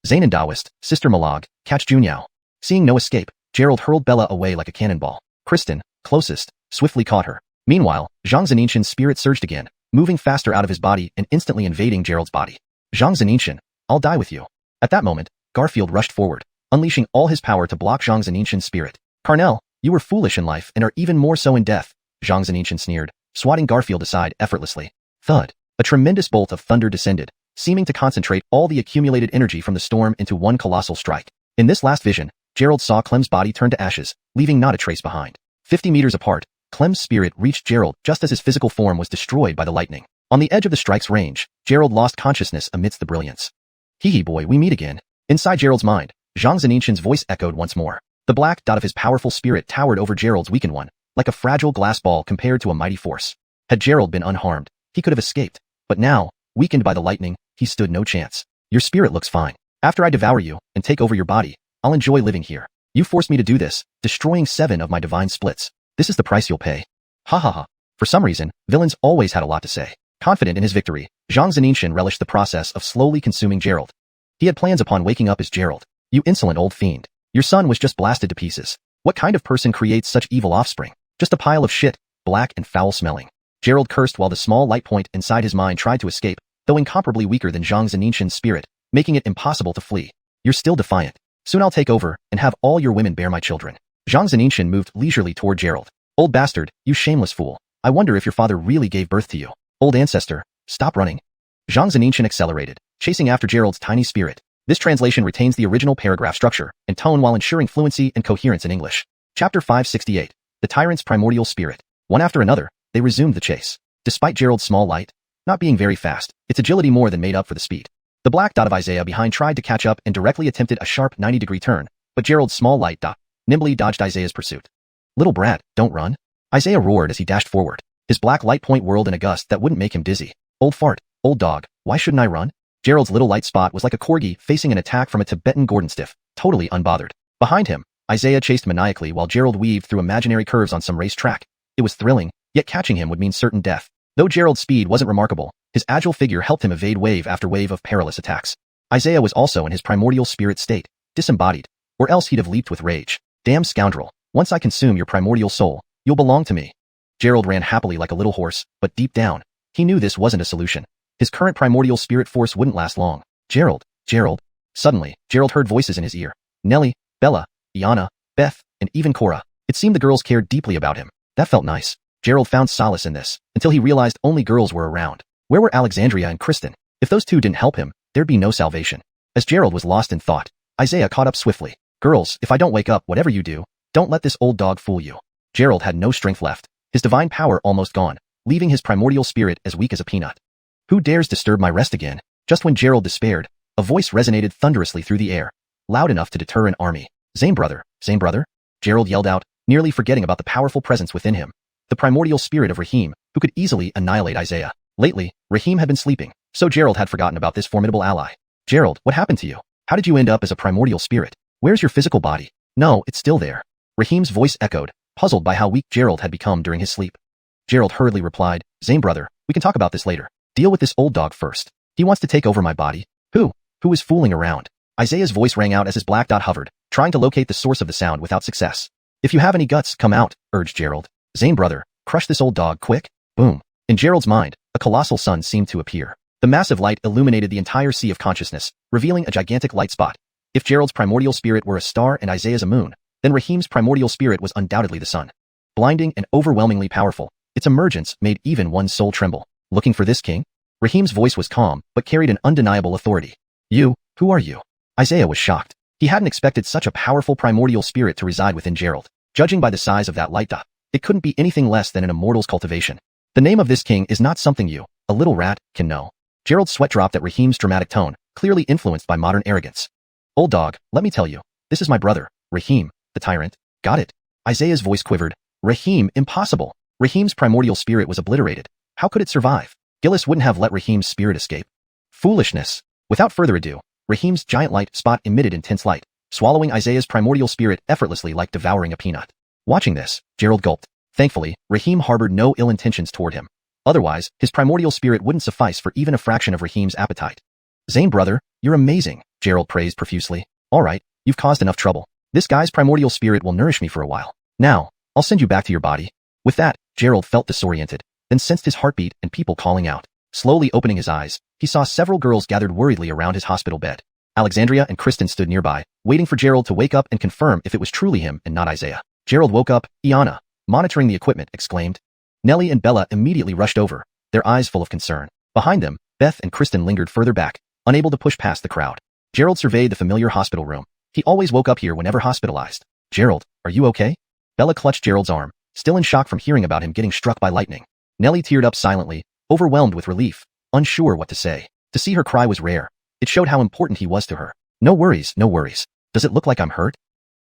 Zainin Daoist, Sister Malag, catch Junyao. Seeing no escape, Gerald hurled Bella away like a cannonball. Kristen, closest, swiftly caught her. Meanwhile, Xiang Yu's spirit surged again, moving faster out of his body and instantly invading Gerald's body. Xiang Yu, I'll die with you. At that moment, Garfield rushed forward, unleashing all his power to block Xiang Yu's spirit. Carnell, you were foolish in life and are even more so in death, Xiang Yu sneered, swatting Garfield aside effortlessly. Thud. A tremendous bolt of thunder descended, seeming to concentrate all the accumulated energy from the storm into one colossal strike. In this last vision, Gerald saw Clem's body turn to ashes, leaving not a trace behind. 50 meters apart, Clem's spirit reached Gerald just as his physical form was destroyed by the lightning. On the edge of the strike's range, Gerald lost consciousness amidst the brilliance. Hee boy, we meet again. Inside Gerald's mind, Xiang Yu's voice echoed once more. The black dot of his powerful spirit towered over Gerald's weakened one, like a fragile glass ball compared to a mighty force. Had Gerald been unharmed, he could have escaped. But now, weakened by the lightning, he stood no chance. Your spirit looks fine. After I devour you and take over your body, I'll enjoy living here. You forced me to do this, destroying 7 of my divine splits. This is the price you'll pay. Ha ha ha. For some reason, villains always had a lot to say. Confident in his victory, Xiang Yu relished the process of slowly consuming Gerald. He had plans upon waking up as Gerald. You insolent old fiend. Your son was just blasted to pieces. What kind of person creates such evil offspring? Just a pile of shit, black and foul-smelling. Gerald cursed while the small light point inside his mind tried to escape, though incomparably weaker than Xiang Yu's spirit, making it impossible to flee. You're still defiant. Soon I'll take over and have all your women bear my children. Xiang Yu moved leisurely toward Gerald. Old bastard, you shameless fool. I wonder if your father really gave birth to you. Old ancestor, stop running. Xiang Yu accelerated, chasing after Gerald's tiny spirit. This translation retains the original paragraph structure and tone while ensuring fluency and coherence in English. Chapter 568. The Tyrant's Primordial Spirit. One after another, they resumed the chase. Despite Gerald's small light, not being very fast, its agility more than made up for the speed. The black dot of Isaiah behind tried to catch up and directly attempted a sharp 90-degree turn, but Gerald's small light nimbly dodged Isaiah's pursuit. Little brat, don't run. Isaiah roared as he dashed forward. His black light point whirled in a gust that wouldn't make him dizzy. Old fart, old dog, why shouldn't I run? Gerald's little light spot was like a corgi facing an attack from a Tibetan Gordonstiff, totally unbothered. Behind him, Isaiah chased maniacally while Gerald weaved through imaginary curves on some race track. It was thrilling, yet catching him would mean certain death. Though Gerald's speed wasn't remarkable, his agile figure helped him evade wave after wave of perilous attacks. Isaiah was also in his primordial spirit state, disembodied, or else he'd have leaped with rage. Damn scoundrel, once I consume your primordial soul, you'll belong to me. Gerald ran happily like a little horse, but deep down, he knew this wasn't a solution. His current primordial spirit force wouldn't last long. Gerald. Suddenly, Gerald heard voices in his ear. Nellie, Bella, Iana, Beth, and even Cora. It seemed the girls cared deeply about him. That felt nice. Gerald found solace in this, until he realized only girls were around. Where were Alexandria and Kristen? If those two didn't help him, there'd be no salvation. As Gerald was lost in thought, Isaiah caught up swiftly. Girls, if I don't wake up, whatever you do, don't let this old dog fool you. Gerald had no strength left, his divine power almost gone, leaving his primordial spirit as weak as a peanut. Who dares disturb my rest again? Just when Gerald despaired, a voice resonated thunderously through the air, loud enough to deter an army. Zane brother, Gerald yelled out, nearly forgetting about the powerful presence within him. The primordial spirit of Rahim, who could easily annihilate Isaiah. Lately, Rahim had been sleeping, so Gerald had forgotten about this formidable ally. Gerald, what happened to you? How did you end up as a primordial spirit? Where's your physical body? No, it's still there. Rahim's voice echoed, puzzled by how weak Gerald had become during his sleep. Gerald hurriedly replied, Zane brother, we can talk about this later. Deal with this old dog first. He wants to take over my body. Who is fooling around? Isaiah's voice rang out as his black dot hovered, trying to locate the source of the sound without success. If you have any guts, come out, urged Gerald. Zane brother, crush this old dog quick. Boom. In Gerald's mind, a colossal sun seemed to appear. The massive light illuminated the entire sea of consciousness, revealing a gigantic light spot. If Gerald's primordial spirit were a star and Isaiah's a moon, then Rahim's primordial spirit was undoubtedly the sun. Blinding and overwhelmingly powerful, its emergence made even one's soul tremble. Looking for this king? Rahim's voice was calm, but carried an undeniable authority. Who are you? Isaiah was shocked. He hadn't expected such a powerful primordial spirit to reside within Gerald. Judging by the size of that light dot, it couldn't be anything less than an immortal's cultivation. The name of this king is not something you, a little rat, can know. Gerald's sweat dropped at Rahim's dramatic tone, clearly influenced by modern arrogance. Old dog, let me tell you, this is my brother, Rahim, the tyrant. Got it? Isaiah's voice quivered. Rahim, impossible. Rahim's primordial spirit was obliterated. How could it survive? Gillis wouldn't have let Rahim's spirit escape. Foolishness. Without further ado, Rahim's giant light spot emitted intense light, swallowing Isaiah's primordial spirit effortlessly like devouring a peanut. Watching this, Gerald gulped. Thankfully, Rahim harbored no ill intentions toward him. Otherwise, his primordial spirit wouldn't suffice for even a fraction of Rahim's appetite. Zane brother, you're amazing, Gerald praised profusely. Alright, you've caused enough trouble. This guy's primordial spirit will nourish me for a while. Now, I'll send you back to your body. With that, Gerald felt disoriented, then sensed his heartbeat and people calling out. Slowly opening his eyes, he saw several girls gathered worriedly around his hospital bed. Alexandria and Kristen stood nearby, waiting for Gerald to wake up and confirm if it was truly him and not Isaiah. Gerald woke up. Iana, monitoring the equipment, exclaimed. Nellie and Bella immediately rushed over, their eyes full of concern. Behind them, Beth and Kristen lingered further back, unable to push past the crowd. Gerald surveyed the familiar hospital room. He always woke up here whenever hospitalized. Gerald, are you okay? Bella clutched Gerald's arm, still in shock from hearing about him getting struck by lightning. Nellie teared up silently, overwhelmed with relief, unsure what to say. To see her cry was rare. It showed how important he was to her. No worries. Does it look like I'm hurt?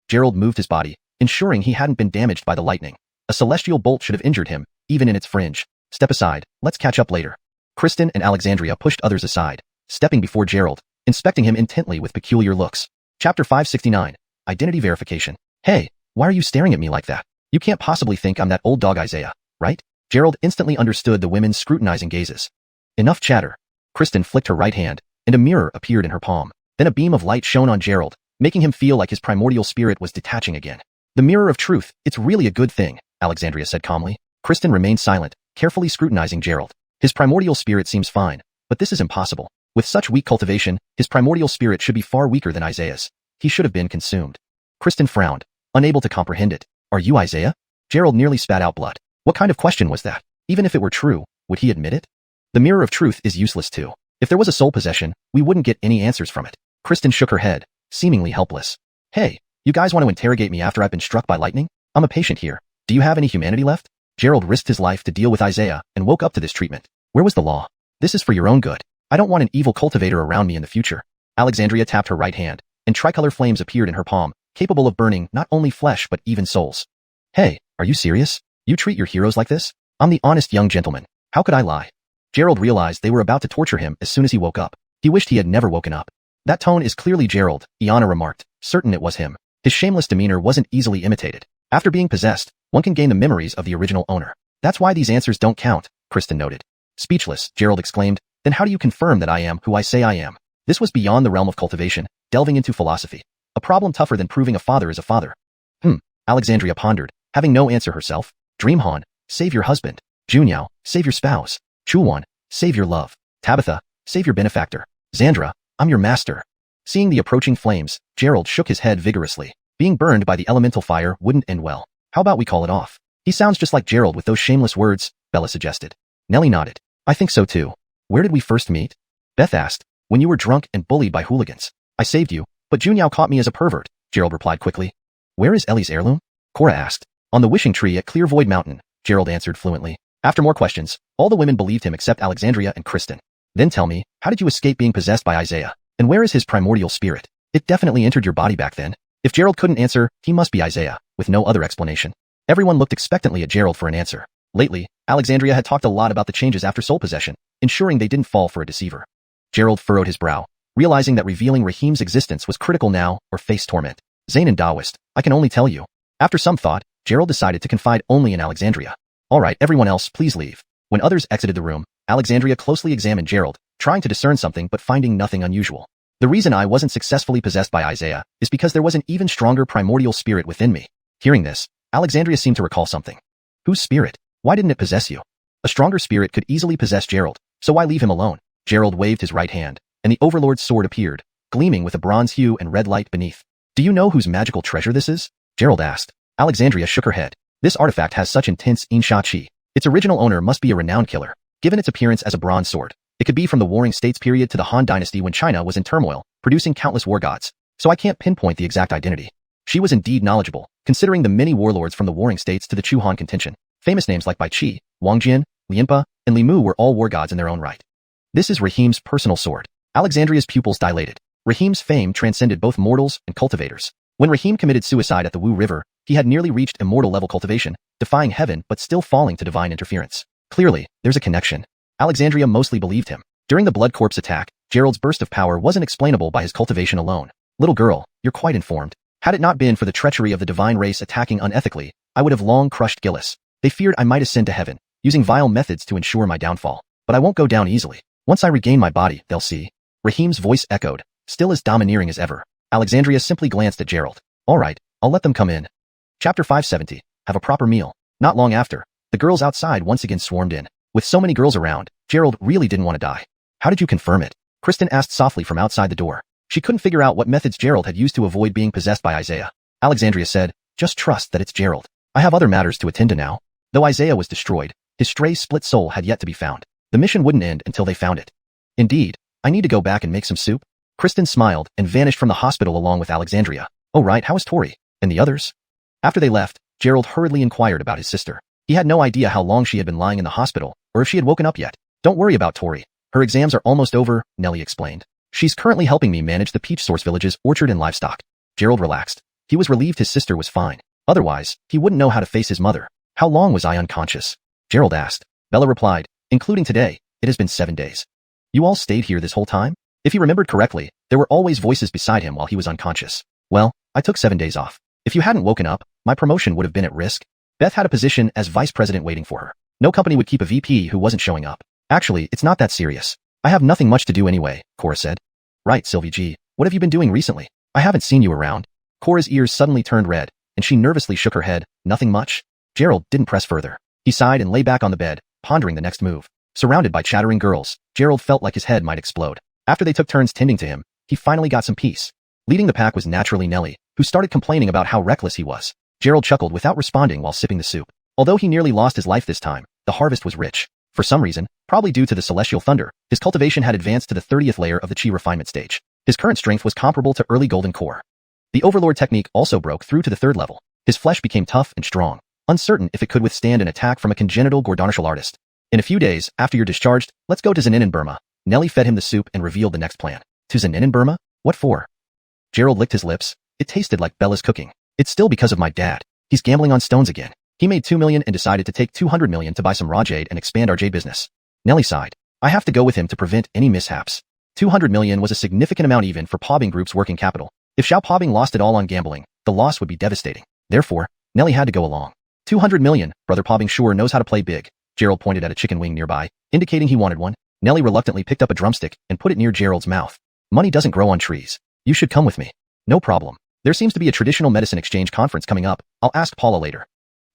Gerald moved his body, ensuring he hadn't been damaged by the lightning. A celestial bolt should have injured him, even in its fringe. Step aside, let's catch up later. Kristen and Alexandria pushed others aside, stepping before Gerald, inspecting him intently with peculiar looks. Chapter 569. Identity Verification. Hey, why are you staring at me like that? You can't possibly think I'm that old dog Isaiah, right? Gerald instantly understood the women's scrutinizing gazes. Enough chatter. Kristen flicked her right hand, and a mirror appeared in her palm. Then a beam of light shone on Gerald, making him feel like his primordial spirit was detaching again. The mirror of truth, it's really a good thing, Alexandria said calmly. Kristen remained silent, carefully scrutinizing Gerald. His primordial spirit seems fine, but this is impossible. With such weak cultivation, his primordial spirit should be far weaker than Isaiah's. He should have been consumed. Kristen frowned, unable to comprehend it. Are you Isaiah? Gerald nearly spat out blood. What kind of question was that? Even if it were true, would he admit it? The mirror of truth is useless too. If there was a soul possession, we wouldn't get any answers from it. Kristen shook her head, seemingly helpless. Hey, you guys want to interrogate me after I've been struck by lightning? I'm a patient here. Do you have any humanity left? Gerald risked his life to deal with Isaiah and woke up to this treatment. Where was the law? This is for your own good. I don't want an evil cultivator around me in the future. Alexandria tapped her right hand, and tricolor flames appeared in her palm, capable of burning not only flesh but even souls. Hey, are you serious? You treat your heroes like this? I'm the honest young gentleman. How could I lie? Gerald realized they were about to torture him as soon as he woke up. He wished he had never woken up. That tone is clearly Gerald, Iana remarked, certain it was him. His shameless demeanor wasn't easily imitated. After being possessed, one can gain the memories of the original owner. That's why these answers don't count, Kristen noted. Speechless, Gerald exclaimed, then how do you confirm that I am who I say I am? This was beyond the realm of cultivation, delving into philosophy. A problem tougher than proving a father is a father. Alexandria pondered, having no answer herself. Dreamhan, save your husband. Junyao, save your spouse. Xuanhuan, save your love. Tabitha, save your benefactor. Xandra, I'm your master. Seeing the approaching flames, Gerald shook his head vigorously. Being burned by the elemental fire wouldn't end well. How about we call it off? He sounds just like Gerald with those shameless words, Bella suggested. Nellie nodded. I think so too. Where did we first meet? Beth asked. When you were drunk and bullied by hooligans. I saved you, but Junyao caught me as a pervert, Gerald replied quickly. Where is Ellie's heirloom? Cora asked. On the wishing tree at Clear Void Mountain, Gerald answered fluently. After more questions, all the women believed him except Alexandria and Kristen. Then tell me, how did you escape being possessed by Isaiah? And where is his primordial spirit? It definitely entered your body back then. If Gerald couldn't answer, he must be Isaiah, with no other explanation. Everyone looked expectantly at Gerald for an answer. Lately, Alexandria had talked a lot about the changes after soul possession, ensuring they didn't fall for a deceiver. Gerald furrowed his brow, realizing that revealing Rahim's existence was critical now or face torment. Zayn and Daoist, I can only tell you. After some thought, Gerald decided to confide only in Alexandria. All right, everyone else, please leave. When others exited the room, Alexandria closely examined Gerald, trying to discern something but finding nothing unusual. The reason I wasn't successfully possessed by Isaiah is because there was an even stronger primordial spirit within me. Hearing this, Alexandria seemed to recall something. Whose spirit? Why didn't it possess you? A stronger spirit could easily possess Gerald, so why leave him alone? Gerald waved his right hand, and the Overlord's sword appeared, gleaming with a bronze hue and red light beneath. Do you know whose magical treasure this is? Gerald asked. Alexandria shook her head. This artifact has such intense insha qi. Its original owner must be a renowned killer. Given its appearance as a bronze sword, it could be from the Warring States period to the Han Dynasty when China was in turmoil, producing countless war gods. So I can't pinpoint the exact identity. She was indeed knowledgeable, considering the many warlords from the Warring States to the Chu Han contention. Famous names like Bai Qi, Wang Jian, Lianpa, and Li Mu were all war gods in their own right. This is Rahim's personal sword. Alexandria's pupils dilated. Rahim's fame transcended both mortals and cultivators. When Rahim committed suicide at the Wu River, he had nearly reached immortal-level cultivation, defying heaven but still falling to divine interference. Clearly, there's a connection. Alexandria mostly believed him. During the Blood Corpse attack, Gerald's burst of power wasn't explainable by his cultivation alone. Little girl, you're quite informed. Had it not been for the treachery of the divine race attacking unethically, I would have long crushed Gillis. They feared I might ascend to heaven, using vile methods to ensure my downfall. But I won't go down easily. Once I regain my body, they'll see. Rahim's voice echoed, still as domineering as ever. Alexandria simply glanced at Gerald. All right, I'll let them come in. Chapter 570. Have a proper meal. Not long after, the girls outside once again swarmed in. With so many girls around, Gerald really didn't want to die. How did you confirm it? Kristen asked softly from outside the door. She couldn't figure out what methods Gerald had used to avoid being possessed by Isaiah. Alexandria said, just trust that it's Gerald. I have other matters to attend to now. Though Isaiah was destroyed, his stray split soul had yet to be found. The mission wouldn't end until they found it. Indeed, I need to go back and make some soup. Kristen smiled and vanished from the hospital along with Alexandria. Oh right, how is Tori? And the others? After they left, Gerald hurriedly inquired about his sister. He had no idea how long she had been lying in the hospital, or if she had woken up yet. Don't worry about Tori. Her exams are almost over, Nellie explained. She's currently helping me manage the Peach Source Village's orchard and livestock. Gerald relaxed. He was relieved his sister was fine. Otherwise, he wouldn't know how to face his mother. How long was I unconscious? Gerald asked. Bella replied, including today, it has been 7 days. You all stayed here this whole time? If he remembered correctly, there were always voices beside him while he was unconscious. Well, I took 7 days off. If you hadn't woken up, my promotion would have been at risk. Beth had a position as vice president waiting for her. No company would keep a VP who wasn't showing up. Actually, it's not that serious. I have nothing much to do anyway, Cora said. Right, Sylvie G. What have you been doing recently? I haven't seen you around. Cora's ears suddenly turned red, and she nervously shook her head. Nothing much. Gerald didn't press further. He sighed and lay back on the bed, pondering the next move. Surrounded by chattering girls, Gerald felt like his head might explode. After they took turns tending to him, he finally got some peace. Leading the pack was naturally Nellie, who started complaining about how reckless he was. Gerald chuckled without responding while sipping the soup. Although he nearly lost his life this time, the harvest was rich. For some reason, probably due to the celestial thunder, his cultivation had advanced to the 30th layer of the chi refinement stage. His current strength was comparable to early golden core. The Overlord technique also broke through to the 3rd level. His flesh became tough and strong, uncertain if it could withstand an attack from a congenital Gordonishal artist. In a few days, after you're discharged, let's go to Zenin in Burma. Nellie fed him the soup and revealed the next plan. To Zenin in Burma? What for? Gerald licked his lips, It tasted like Bella's cooking. It's still because of my dad. He's gambling on stones again. He made 2 million and decided to take 200 million to buy some raw jade and expand our jade business. Nelly sighed. I have to go with him to prevent any mishaps. 200 million was a significant amount even for Pobbing Group's working capital. If Xiao Pobbing lost it all on gambling, the loss would be devastating. Therefore, Nelly had to go along. 200 million, Brother Pobbing sure knows how to play big. Gerald pointed at a chicken wing nearby, indicating he wanted one. Nelly reluctantly picked up a drumstick and put it near Gerald's mouth. Money doesn't grow on trees. You should come with me. No problem. There seems to be a traditional medicine exchange conference coming up. I'll ask Paula later.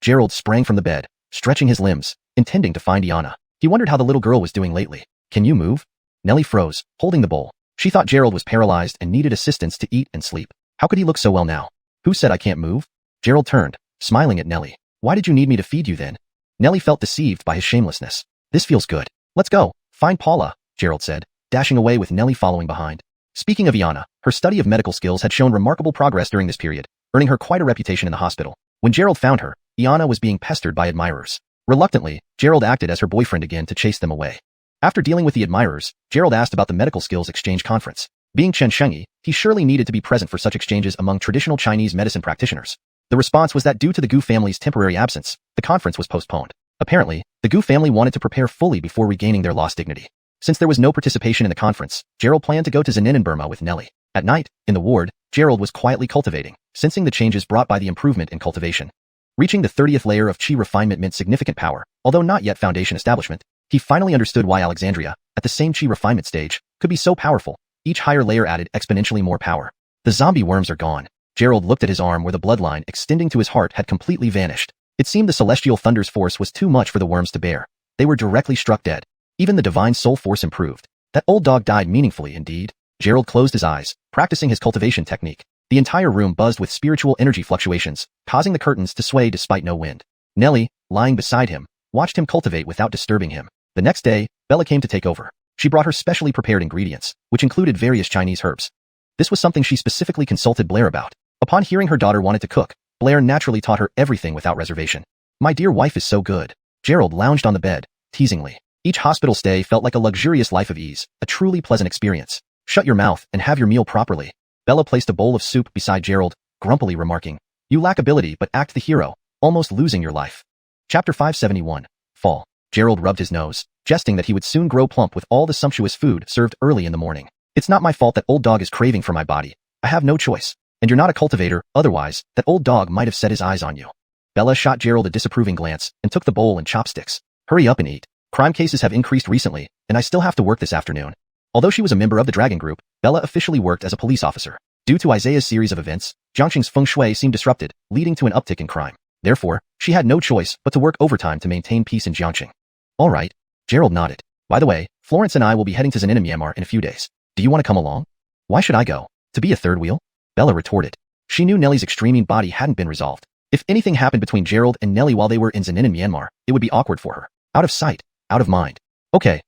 Gerald sprang from the bed, stretching his limbs, intending to find Iana. He wondered how the little girl was doing lately. Can you move? Nelly froze, holding the bowl. She thought Gerald was paralyzed and needed assistance to eat and sleep. How could he look so well now? Who said I can't move? Gerald turned, smiling at Nelly. Why did you need me to feed you then? Nelly felt deceived by his shamelessness. This feels good. Let's go. Find Paula, Gerald said, dashing away with Nelly following behind. Speaking of Iana, her study of medical skills had shown remarkable progress during this period, earning her quite a reputation in the hospital. When Gerald found her, Iana was being pestered by admirers. Reluctantly, Gerald acted as her boyfriend again to chase them away. After dealing with the admirers, Gerald asked about the medical skills exchange conference. Being Chen Shengyi, he surely needed to be present for such exchanges among traditional Chinese medicine practitioners. The response was that due to the Gu family's temporary absence, the conference was postponed. Apparently, the Gu family wanted to prepare fully before regaining their lost dignity. Since there was no participation in the conference, Gerald planned to go to Zenin in Burma with Nelly. At night, in the ward, Gerald was quietly cultivating, sensing the changes brought by the improvement in cultivation. Reaching the 30th layer of qi refinement meant significant power, although not yet foundation establishment. He finally understood why Alexandria, at the same qi refinement stage, could be so powerful. Each higher layer added exponentially more power. The zombie worms are gone. Gerald looked at his arm where the bloodline extending to his heart had completely vanished. It seemed the celestial thunder's force was too much for the worms to bear. They were directly struck dead. Even the divine soul force improved. That old dog died meaningfully indeed. Gerald closed his eyes, practicing his cultivation technique. The entire room buzzed with spiritual energy fluctuations, causing the curtains to sway despite no wind. Nelly, lying beside him, watched him cultivate without disturbing him. The next day, Bella came to take over. She brought her specially prepared ingredients, which included various Chinese herbs. This was something she specifically consulted Blair about. Upon hearing her daughter wanted to cook, Blair naturally taught her everything without reservation. My dear wife is so good. Gerald lounged on the bed, teasingly. Each hospital stay felt like a luxurious life of ease, a truly pleasant experience. Shut your mouth and have your meal properly. Bella placed a bowl of soup beside Gerald, grumpily remarking, You lack ability but act the hero, almost losing your life. Chapter 571. Fall. Gerald rubbed his nose, jesting that he would soon grow plump with all the sumptuous food served early in the morning. It's not my fault that old dog is craving for my body. I have no choice. And you're not a cultivator, otherwise, that old dog might have set his eyes on you. Bella shot Gerald a disapproving glance and took the bowl and chopsticks. Hurry up and eat. Crime cases have increased recently, and I still have to work this afternoon. Although she was a member of the Dragon Group, Bella officially worked as a police officer. Due to Isaiah's series of events, Jiangxing's feng shui seemed disrupted, leading to an uptick in crime. Therefore, she had no choice but to work overtime to maintain peace in Jiangxing. All right. Gerald nodded. By the way, Florence and I will be heading to Zenin in Myanmar in a few days. Do you want to come along? Why should I go? To be a third wheel? Bella retorted. She knew Nelly's extreme body hadn't been resolved. If anything happened between Gerald and Nelly while they were in Zenin in Myanmar, it would be awkward for her. Out of sight, out of mind. Okay,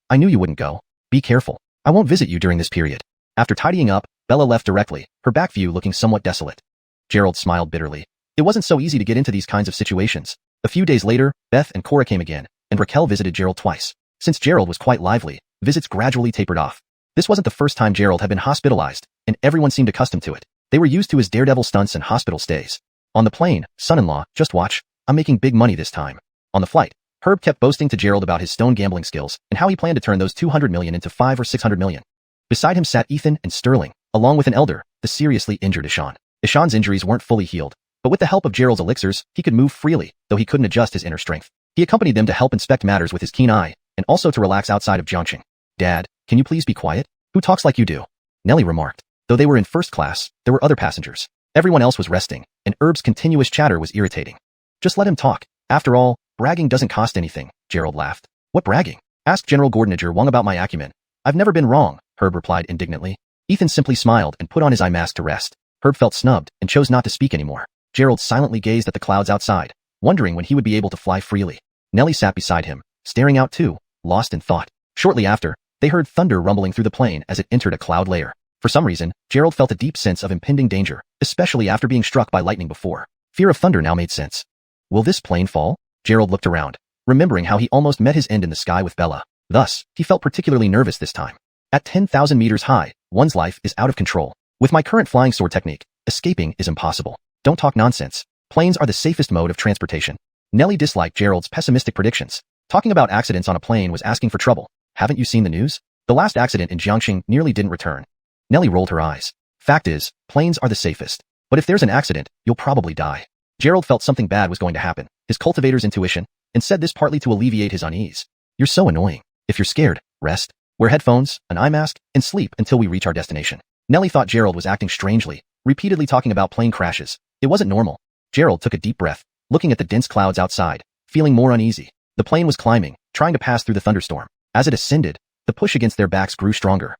I knew you wouldn't go. Be careful. I won't visit you during this period. After tidying up, Bella left directly, her back view looking somewhat desolate. Gerald smiled bitterly. It wasn't so easy to get into these kinds of situations. A few days later, Beth and Cora came again, and Raquel visited Gerald twice. Since Gerald was quite lively, visits gradually tapered off. This wasn't the first time Gerald had been hospitalized, and everyone seemed accustomed to it. They were used to his daredevil stunts and hospital stays. On the plane, son-in-law, just watch, I'm making big money this time. On the flight, Herb kept boasting to Gerald about his stone gambling skills and how he planned to turn those 200 million into 5 or 600 million. Beside him sat Ethan and Sterling, along with an elder, the seriously injured Ishan. Ishan's injuries weren't fully healed, but with the help of Gerald's elixirs, he could move freely, though he couldn't adjust his inner strength. He accompanied them to help inspect matters with his keen eye, and also to relax outside of Jiangxing. Dad, can you please be quiet? Who talks like you do? Nelly remarked. Though they were in first class, there were other passengers. Everyone else was resting, and Herb's continuous chatter was irritating. Just let him talk. After all, bragging doesn't cost anything, Gerald laughed. What bragging? Ask General Gordinager Wang about my acumen. I've never been wrong, Herb replied indignantly. Ethan simply smiled and put on his eye mask to rest. Herb felt snubbed and chose not to speak anymore. Gerald silently gazed at the clouds outside, wondering when he would be able to fly freely. Nelly sat beside him, staring out too, lost in thought. Shortly after, they heard thunder rumbling through the plane as it entered a cloud layer. For some reason, Gerald felt a deep sense of impending danger, especially after being struck by lightning before. Fear of thunder now made sense. Will this plane fall? Gerald looked around, remembering how he almost met his end in the sky with Bella. Thus, he felt particularly nervous this time. At 10,000 meters high, one's life is out of control. With my current flying sword technique, Escaping is impossible. Don't talk nonsense. Planes are the safest mode of transportation. Nellie disliked Gerald's pessimistic predictions. Talking about accidents on a plane was asking for trouble. Haven't you seen the news? The last accident in Jiangxing nearly didn't return. Nellie rolled her eyes. Fact is, planes are the safest. But if there's an accident, you'll probably die. Gerald felt something bad was going to happen, his cultivator's intuition, and said this partly to alleviate his unease. You're so annoying. If you're scared, rest, wear headphones, an eye mask, and sleep until we reach our destination. Nellie thought Gerald was acting strangely, repeatedly talking about plane crashes. It wasn't normal. Gerald took a deep breath, looking at the dense clouds outside, feeling more uneasy. The plane was climbing, trying to pass through the thunderstorm. As it ascended, the push against their backs grew stronger.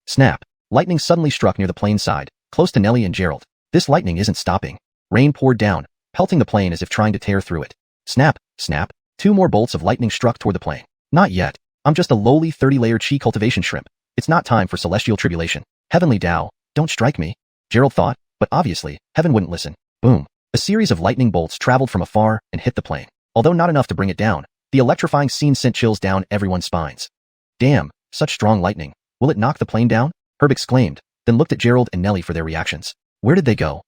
Snap! Lightning suddenly struck near the plane's side, close to Nellie and Gerald. This lightning isn't stopping. Rain poured down, pelting the plane as if trying to tear through it. Snap! Snap! 2 more bolts of lightning struck toward the plane. Not yet. I'm just a lowly 30-layer chi cultivation shrimp. It's not time for celestial tribulation. Heavenly Tao, don't strike me. Gerald thought, but obviously, heaven wouldn't listen. Boom. A series of lightning bolts traveled from afar and hit the plane. Although not enough to bring it down, the electrifying scene sent chills down everyone's spines. Damn, such strong lightning. Will it knock the plane down? Herb exclaimed, then looked at Gerald and Nellie for their reactions. Where did they go?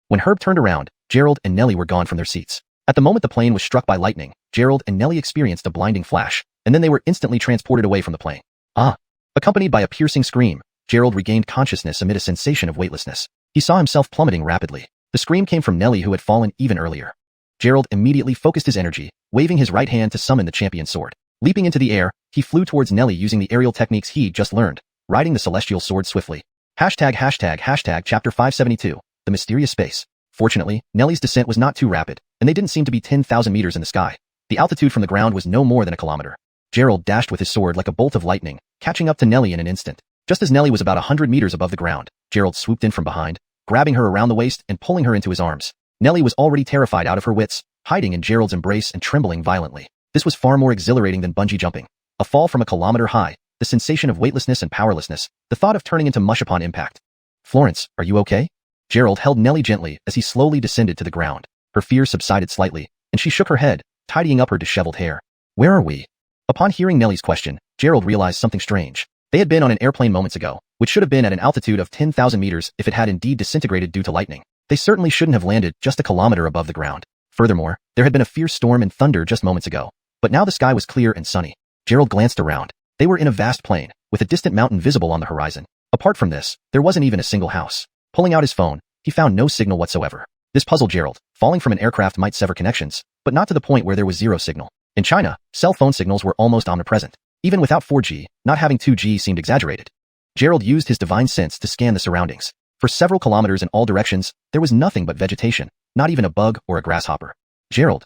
When Herb turned around, Gerald and Nellie were gone from their seats. At the moment the plane was struck by lightning, Gerald and Nellie experienced a blinding flash, and then they were instantly transported away from the plane. Ah! Accompanied by a piercing scream, Gerald regained consciousness amid a sensation of weightlessness. He saw himself plummeting rapidly. The scream came from Nellie, who had fallen even earlier. Gerald immediately focused his energy, waving his right hand to summon the champion sword. Leaping into the air, he flew towards Nellie using the aerial techniques he'd just learned, riding the celestial sword swiftly. Hashtag chapter 572, the mysterious space. Fortunately, Nellie's descent was not too rapid, and they didn't seem to be 10,000 meters in the sky. The altitude from the ground was no more than a kilometer. Gerald dashed with his sword like a bolt of lightning, catching up to Nellie in an instant. Just as Nellie was about 100 meters above the ground, Gerald swooped in from behind, grabbing her around the waist and pulling her into his arms. Nellie was already terrified out of her wits, hiding in Gerald's embrace and trembling violently. This was far more exhilarating than bungee jumping. A fall from a kilometer high, the sensation of weightlessness and powerlessness, the thought of turning into mush upon impact. Florence, are you okay? Gerald held Nellie gently as he slowly descended to the ground. Her fear subsided slightly, and she shook her head, tidying up her disheveled hair. Where are we? Upon hearing Nellie's question, Gerald realized something strange. They had been on an airplane moments ago, which should have been at an altitude of 10,000 meters if it had indeed disintegrated due to lightning. They certainly shouldn't have landed just a kilometer above the ground. Furthermore, there had been a fierce storm and thunder just moments ago, but now the sky was clear and sunny. Gerald glanced around. They were in a vast plain, with a distant mountain visible on the horizon. Apart from this, there wasn't even a single house. Pulling out his phone, he found no signal whatsoever. This puzzled Gerald. Falling from an aircraft might sever connections, but not to the point where there was zero signal. In China, cell phone signals were almost omnipresent. Even without 4G, not having 2G seemed exaggerated. Gerald used his divine sense to scan the surroundings. For several kilometers in all directions, there was nothing but vegetation, not even a bug or a grasshopper. Gerald,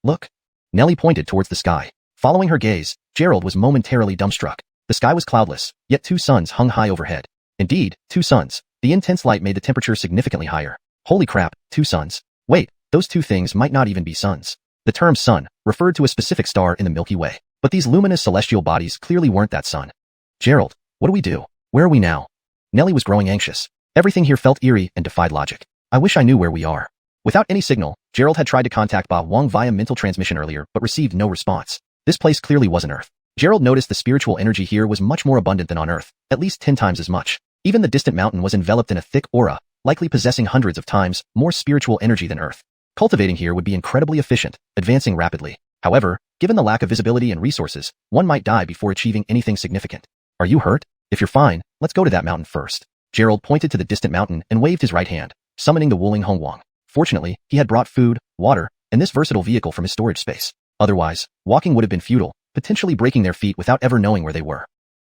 look. Nellie pointed towards the sky. Following her gaze, Gerald was momentarily dumbstruck. The sky was cloudless, yet 2 suns hung high overhead. Indeed, 2 suns. The intense light made the temperature significantly higher. Holy crap, 2 suns. Wait, those 2 things might not even be suns. The term sun referred to a specific star in the Milky Way, but these luminous celestial bodies clearly weren't that sun. Gerald, what do we do? Where are we now? Nellie was growing anxious. Everything here felt eerie and defied logic. I wish I knew where we are. Without any signal, Gerald had tried to contact Ba Wang via mental transmission earlier but received no response. This place clearly wasn't Earth. Gerald noticed the spiritual energy here was much more abundant than on Earth, at least 10 times as much. Even the distant mountain was enveloped in a thick aura, likely possessing hundreds of times more spiritual energy than Earth. Cultivating here would be incredibly efficient, advancing rapidly. However, given the lack of visibility and resources, one might die before achieving anything significant. Are you hurt? If you're fine, let's go to that mountain first. Gerald pointed to the distant mountain and waved his right hand, summoning the xuanhuan. Fortunately, he had brought food, water, and this versatile vehicle from his storage space. Otherwise, walking would have been futile, potentially breaking their feet without ever knowing where they were.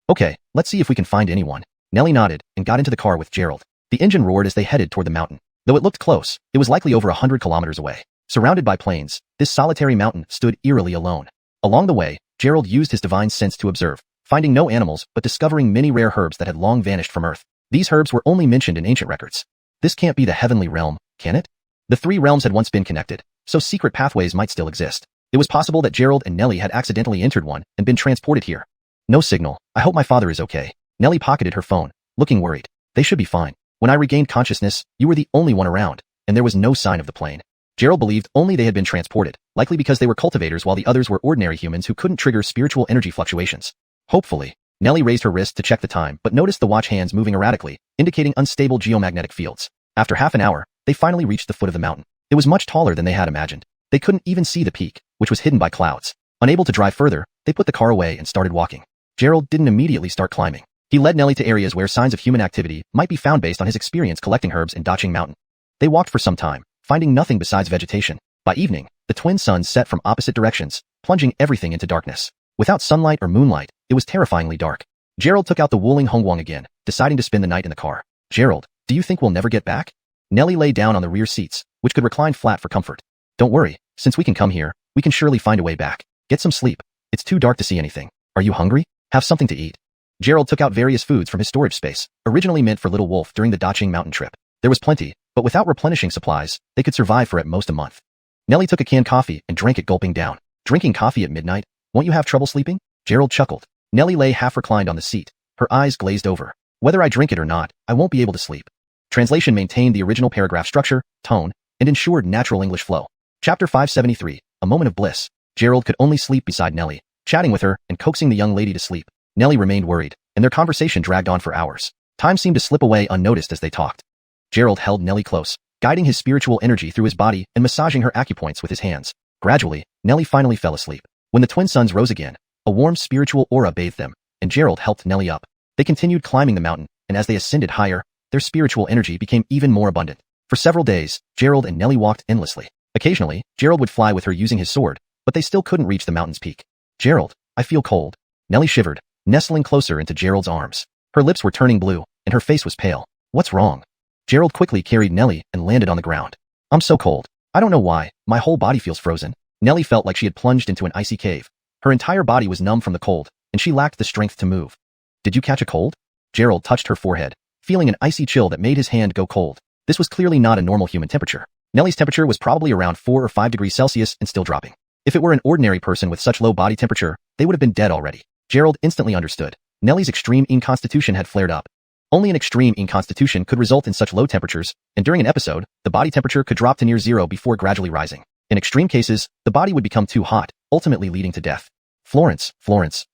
Okay, let's see if we can find anyone. Nellie nodded and got into the car with Gerald. The engine roared as they headed toward the mountain. Though it looked close, it was likely over 100 kilometers away. Surrounded by plains, this solitary mountain stood eerily alone. Along the way, Gerald used his divine sense to observe, finding no animals but discovering many rare herbs that had long vanished from Earth. These herbs were only mentioned in ancient records. This can't be the heavenly realm, can it? The 3 realms had once been connected, so secret pathways might still exist. It was possible that Gerald and Nellie had accidentally entered one and been transported here. No signal. I hope my father is okay. Nellie pocketed her phone, looking worried. They should be fine. When I regained consciousness, you were the only one around, and there was no sign of the plane. Gerald believed only they had been transported, likely because they were cultivators while the others were ordinary humans who couldn't trigger spiritual energy fluctuations. Hopefully. Nellie raised her wrist to check the time but noticed the watch hands moving erratically, indicating unstable geomagnetic fields. After half an hour, they finally reached the foot of the mountain. It was much taller than they had imagined. They couldn't even see the peak, which was hidden by clouds. Unable to drive further, they put the car away and started walking. Gerald didn't immediately start climbing. He led Nellie to areas where signs of human activity might be found based on his experience collecting herbs in Dacheng Mountain. They walked for some time, finding nothing besides vegetation. By evening, the twin suns set from opposite directions, plunging everything into darkness. Without sunlight or moonlight, it was terrifyingly dark. Gerald took out the xuanhuan again, deciding to spend the night in the car. Gerald, do you think we'll never get back? Nellie lay down on the rear seats, which could recline flat for comfort. Don't worry, since we can come here, we can surely find a way back. Get some sleep. It's too dark to see anything. Are you hungry? Have something to eat. Gerald took out various foods from his storage space, originally meant for Little Wolf during the Dacheng Mountain trip. There was plenty, but without replenishing supplies, they could survive for at most a month. Nellie took a canned coffee and drank it gulping down. Drinking coffee at midnight? Won't you have trouble sleeping? Gerald chuckled. Nellie lay half reclined on the seat, her eyes glazed over. Whether I drink it or not, I won't be able to sleep. Translation maintained the original paragraph structure, tone, and ensured natural English flow. Chapter 573, A Moment of Bliss. Gerald could only sleep beside Nellie, chatting with her and coaxing the young lady to sleep. Nellie remained worried, and their conversation dragged on for hours. Time seemed to slip away unnoticed as they talked. Gerald held Nellie close, guiding his spiritual energy through his body and massaging her acupoints with his hands. Gradually, Nellie finally fell asleep. When the twin suns rose again, a warm spiritual aura bathed them, and Gerald helped Nellie up. They continued climbing the mountain, and as they ascended higher, their spiritual energy became even more abundant. For several days, Gerald and Nellie walked endlessly. Occasionally, Gerald would fly with her using his sword, but they still couldn't reach the mountain's peak. Gerald, I feel cold. Nellie shivered, nestling closer into Gerald's arms. Her lips were turning blue, and her face was pale. What's wrong? Gerald quickly carried Nellie and landed on the ground. I'm so cold. I don't know why, my whole body feels frozen. Nellie felt like she had plunged into an icy cave. Her entire body was numb from the cold, and she lacked the strength to move. Did you catch a cold? Gerald touched her forehead, feeling an icy chill that made his hand go cold. This was clearly not a normal human temperature. Nellie's temperature was probably around 4 or 5 degrees Celsius and still dropping. If it were an ordinary person with such low body temperature, they would have been dead already. Gerald instantly understood. Nellie's extreme inconstitution had flared up. Only an extreme inconstitution could result in such low temperatures, and during an episode, the body temperature could drop to near zero before gradually rising. In extreme cases, the body would become too hot, ultimately leading to death. Florence,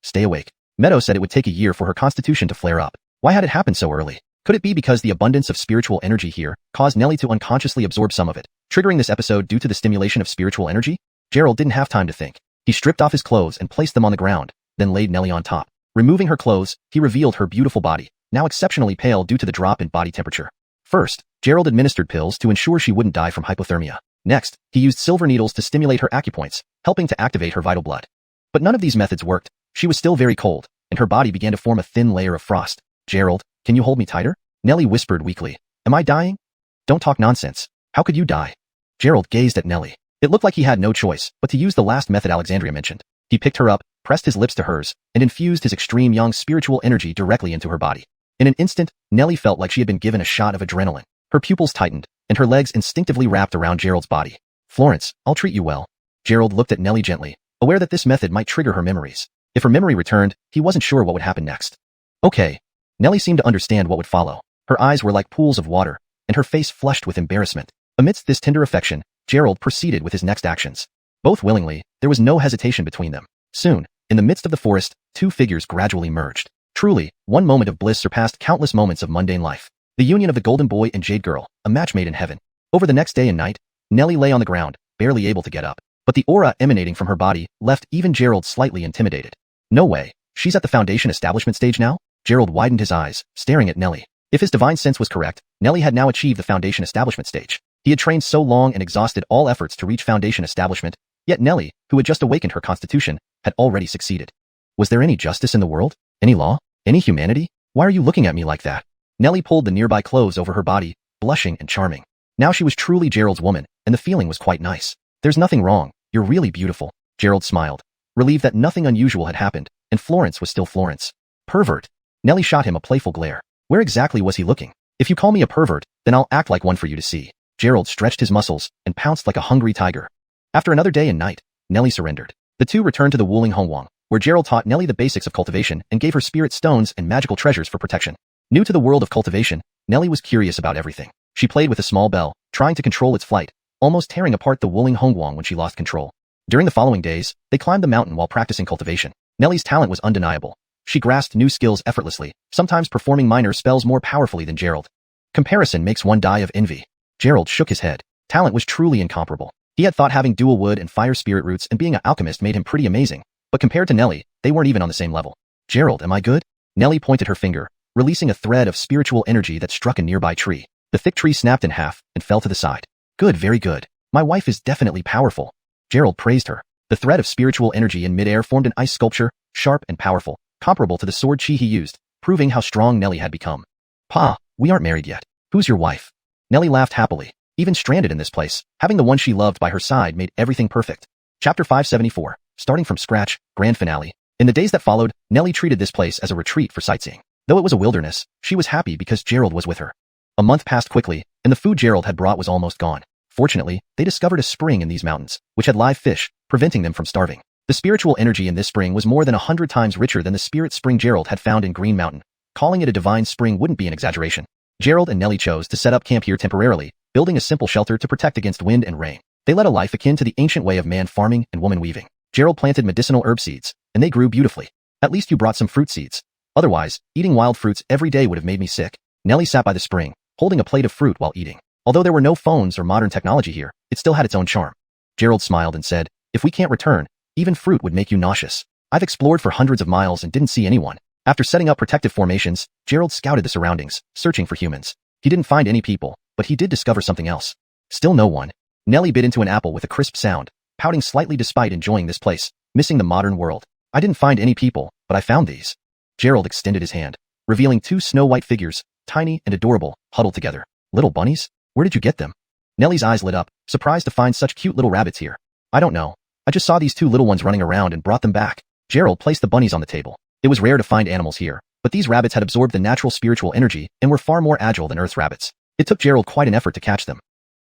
stay awake. Meadow said it would take a year for her constitution to flare up. Why had it happened so early? Could it be because the abundance of spiritual energy here caused Nellie to unconsciously absorb some of it, triggering this episode due to the stimulation of spiritual energy? Gerald didn't have time to think. He stripped off his clothes and placed them on the ground, then laid Nellie on top. Removing her clothes, he revealed her beautiful body, now exceptionally pale due to the drop in body temperature. First, Gerald administered pills to ensure she wouldn't die from hypothermia. Next, he used silver needles to stimulate her acupoints, helping to activate her vital blood. But none of these methods worked. She was still very cold, and her body began to form a thin layer of frost. Gerald, can you hold me tighter? Nellie whispered weakly. Am I dying? Don't talk nonsense. How could you die? Gerald gazed at Nellie. It looked like he had no choice but to use the last method Alexandria mentioned. He picked her up, pressed his lips to hers, and infused his extreme young spiritual energy directly into her body. In an instant, Nellie felt like she had been given a shot of adrenaline. Her pupils tightened, and her legs instinctively wrapped around Gerald's body. Florence, I'll treat you well. Gerald looked at Nellie gently, aware that this method might trigger her memories. If her memory returned, he wasn't sure what would happen next. Okay. Nellie seemed to understand what would follow. Her eyes were like pools of water, and her face flushed with embarrassment. Amidst this tender affection, Gerald proceeded with his next actions. Both willingly, there was no hesitation between them. Soon, in the midst of the forest, two figures gradually merged. Truly, one moment of bliss surpassed countless moments of mundane life. The union of the golden boy and jade girl, a match made in heaven. Over the next day and night, Nellie lay on the ground, barely able to get up. But the aura emanating from her body left even Gerald slightly intimidated. No way, she's at the foundation establishment stage now? Gerald widened his eyes, staring at Nellie. If his divine sense was correct, Nellie had now achieved the foundation establishment stage. He had trained so long and exhausted all efforts to reach foundation establishment, yet Nellie, who had just awakened her constitution, had already succeeded. Was there any justice in the world? Any law? Any humanity? Why are you looking at me like that? Nellie pulled the nearby clothes over her body, blushing and charming. Now she was truly Gerald's woman, and the feeling was quite nice. There's nothing wrong, you're really beautiful. Gerald smiled, relieved that nothing unusual had happened, and Florence was still Florence. Pervert. Nellie shot him a playful glare. Where exactly was he looking? If you call me a pervert, then I'll act like one for you to see. Gerald stretched his muscles and pounced like a hungry tiger. After another day and night, Nellie surrendered. The two returned to the xuanhuan, where Gerald taught Nellie the basics of cultivation and gave her spirit stones and magical treasures for protection. New to the world of cultivation, Nellie was curious about everything. She played with a small bell, trying to control its flight, almost tearing apart the xuanhuan when she lost control. During the following days, they climbed the mountain while practicing cultivation. Nellie's talent was undeniable. She grasped new skills effortlessly, sometimes performing minor spells more powerfully than Gerald. Comparison makes one die of envy. Gerald shook his head. Talent was truly incomparable. He had thought having dual wood and fire spirit roots and being an alchemist made him pretty amazing, but compared to Nelly, they weren't even on the same level. Gerald, am I good? Nelly pointed her finger, releasing a thread of spiritual energy that struck a nearby tree. The thick tree snapped in half and fell to the side. Good, very good. My wife is definitely powerful. Gerald praised her. The thread of spiritual energy in midair formed an ice sculpture, sharp and powerful, comparable to the sword chi he used, proving how strong Nelly had become. Pa, we aren't married yet. Who's your wife? Nelly laughed happily. Even stranded in this place, having the one she loved by her side made everything perfect. Chapter 574, starting from scratch, grand finale. In the days that followed, Nelly treated this place as a retreat for sightseeing. Though it was a wilderness, she was happy because Gerald was with her. A month passed quickly, and the food Gerald had brought was almost gone. Fortunately, they discovered a spring in these mountains, which had live fish, preventing them from starving. The spiritual energy in this spring was more than 100 times richer than the spirit spring Gerald had found in Green Mountain. Calling it a divine spring wouldn't be an exaggeration. Gerald and Nelly chose to set up camp here temporarily, building a simple shelter to protect against wind and rain. They led a life akin to the ancient way of man farming and woman weaving. Gerald planted medicinal herb seeds, and they grew beautifully. At least you brought some fruit seeds. Otherwise, eating wild fruits every day would have made me sick. Nelly sat by the spring, holding a plate of fruit while eating. Although there were no phones or modern technology here, it still had its own charm. Gerald smiled and said, if we can't return, even fruit would make you nauseous. I've explored for hundreds of miles and didn't see anyone. After setting up protective formations, Gerald scouted the surroundings, searching for humans. He didn't find any people, but he did discover something else. Still no one. Nelly bit into an apple with a crisp sound, pouting slightly despite enjoying this place, missing the modern world. I didn't find any people, but I found these. Gerald extended his hand, revealing two snow-white figures, tiny and adorable, huddled together. Little bunnies? Where did you get them? Nelly's eyes lit up, surprised to find such cute little rabbits here. I don't know. I just saw these two little ones running around and brought them back. Gerald placed the bunnies on the table. It was rare to find animals here, but these rabbits had absorbed the natural spiritual energy and were far more agile than Earth's rabbits. It took Gerald quite an effort to catch them.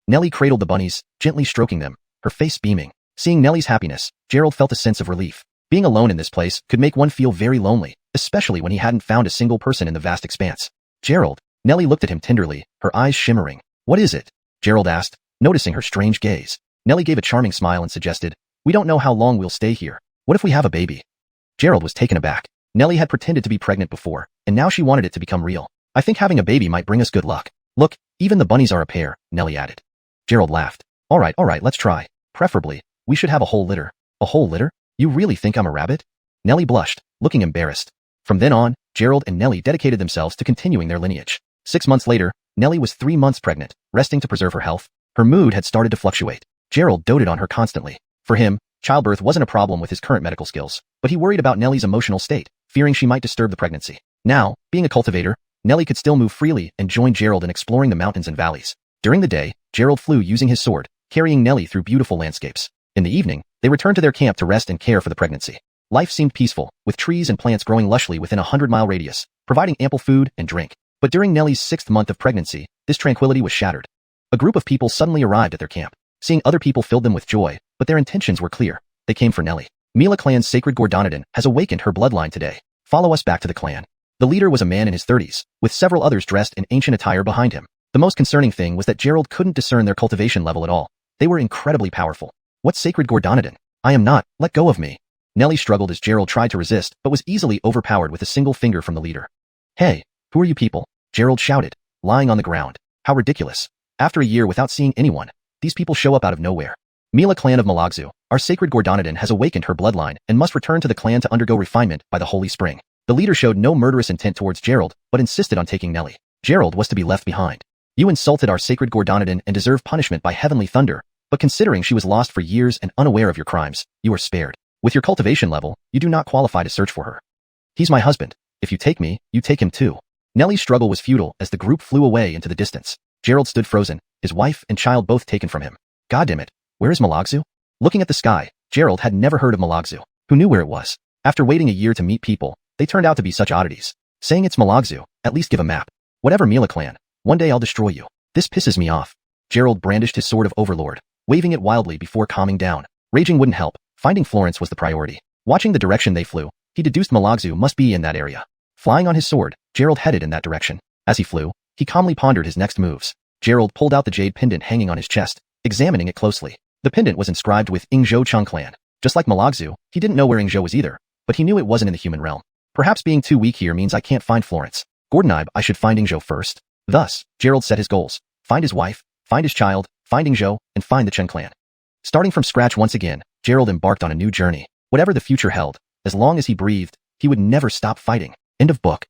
Nelly cradled the bunnies, gently stroking them, her face beaming. Seeing Nelly's happiness, Gerald felt a sense of relief. Being alone in this place could make one feel very lonely, especially when he hadn't found a single person in the vast expanse. Gerald. Nelly looked at him tenderly, her eyes shimmering. What is it? Gerald asked, noticing her strange gaze. Nelly gave a charming smile and suggested, we don't know how long we'll stay here. What if we have a baby? Gerald was taken aback. Nelly had pretended to be pregnant before, and now she wanted it to become real. I think having a baby might bring us good luck. Look, even the bunnies are a pair, Nelly added. Gerald laughed. All right, let's try. Preferably, we should have a whole litter. A whole litter? You really think I'm a rabbit? Nelly blushed, looking embarrassed. From then on, Gerald and Nelly dedicated themselves to continuing their lineage. 6 months later, Nelly was 3 months pregnant, resting to preserve her health. Her mood had started to fluctuate. Gerald doted on her constantly. For him, childbirth wasn't a problem with his current medical skills, but he worried about Nelly's emotional state, fearing she might disturb the pregnancy. Now, being a cultivator, Nelly could still move freely and join Gerald in exploring the mountains and valleys. During the day, Gerald flew using his sword, carrying Nelly through beautiful landscapes. In the evening, they returned to their camp to rest and care for the pregnancy. Life seemed peaceful, with trees and plants growing lushly within a 100-mile radius, providing ample food and drink. But during Nelly's 6th month of pregnancy, this tranquility was shattered. A group of people suddenly arrived at their camp. Seeing other people filled them with joy, but their intentions were clear. They came for Nelly. Mila clan's sacred Gordonadon has awakened her bloodline today. Follow us back to the clan. The leader was a man in his 30s, with several others dressed in ancient attire behind him. The most concerning thing was that Gerald couldn't discern their cultivation level at all. They were incredibly powerful. What sacred Gordonadon? I am not, let go of me. Nelly struggled as Gerald tried to resist, but was easily overpowered with a single finger from the leader. Hey, who are you people? Gerald shouted, lying on the ground. How ridiculous. After a year without seeing anyone, these people show up out of nowhere. Mila clan of Malagzu, our sacred Gordonadon has awakened her bloodline and must return to the clan to undergo refinement by the Holy Spring. The leader showed no murderous intent towards Gerald, but insisted on taking Nelly. Gerald was to be left behind. You insulted our sacred Gordonadon and deserve punishment by heavenly thunder, but considering she was lost for years and unaware of your crimes, you are spared. With your cultivation level, you do not qualify to search for her. He's my husband. If you take me, you take him too. Nelly's struggle was futile as the group flew away into the distance. Gerald stood frozen, his wife and child both taken from him. Goddammit, where is Malagzu? Looking at the sky, Gerald had never heard of Malagzu. Who knew where it was? After waiting a year to meet people, they turned out to be such oddities. Saying it's Malagzu, at least give a map. Whatever Mila clan, one day I'll destroy you. This pisses me off. Gerald brandished his sword of Overlord, waving it wildly before calming down. Raging wouldn't help, finding Florence was the priority. Watching the direction they flew, he deduced Malagzu must be in that area. Flying on his sword, Gerald headed in that direction. As he flew, he calmly pondered his next moves. Gerald pulled out the jade pendant hanging on his chest, examining it closely. The pendant was inscribed with Zhou Chang clan. Just like Malagzu, he didn't know where Zhou was either, but he knew it wasn't in the human realm. Perhaps being too weak here means I can't find Florence. Gordonib, I should find Zhou first. Thus, Gerald set his goals: find his wife, find his child, finding Zhou, and find the Chen clan. Starting from scratch once again, Gerald embarked on a new journey. Whatever the future held, as long as he breathed, he would never stop fighting. End of book.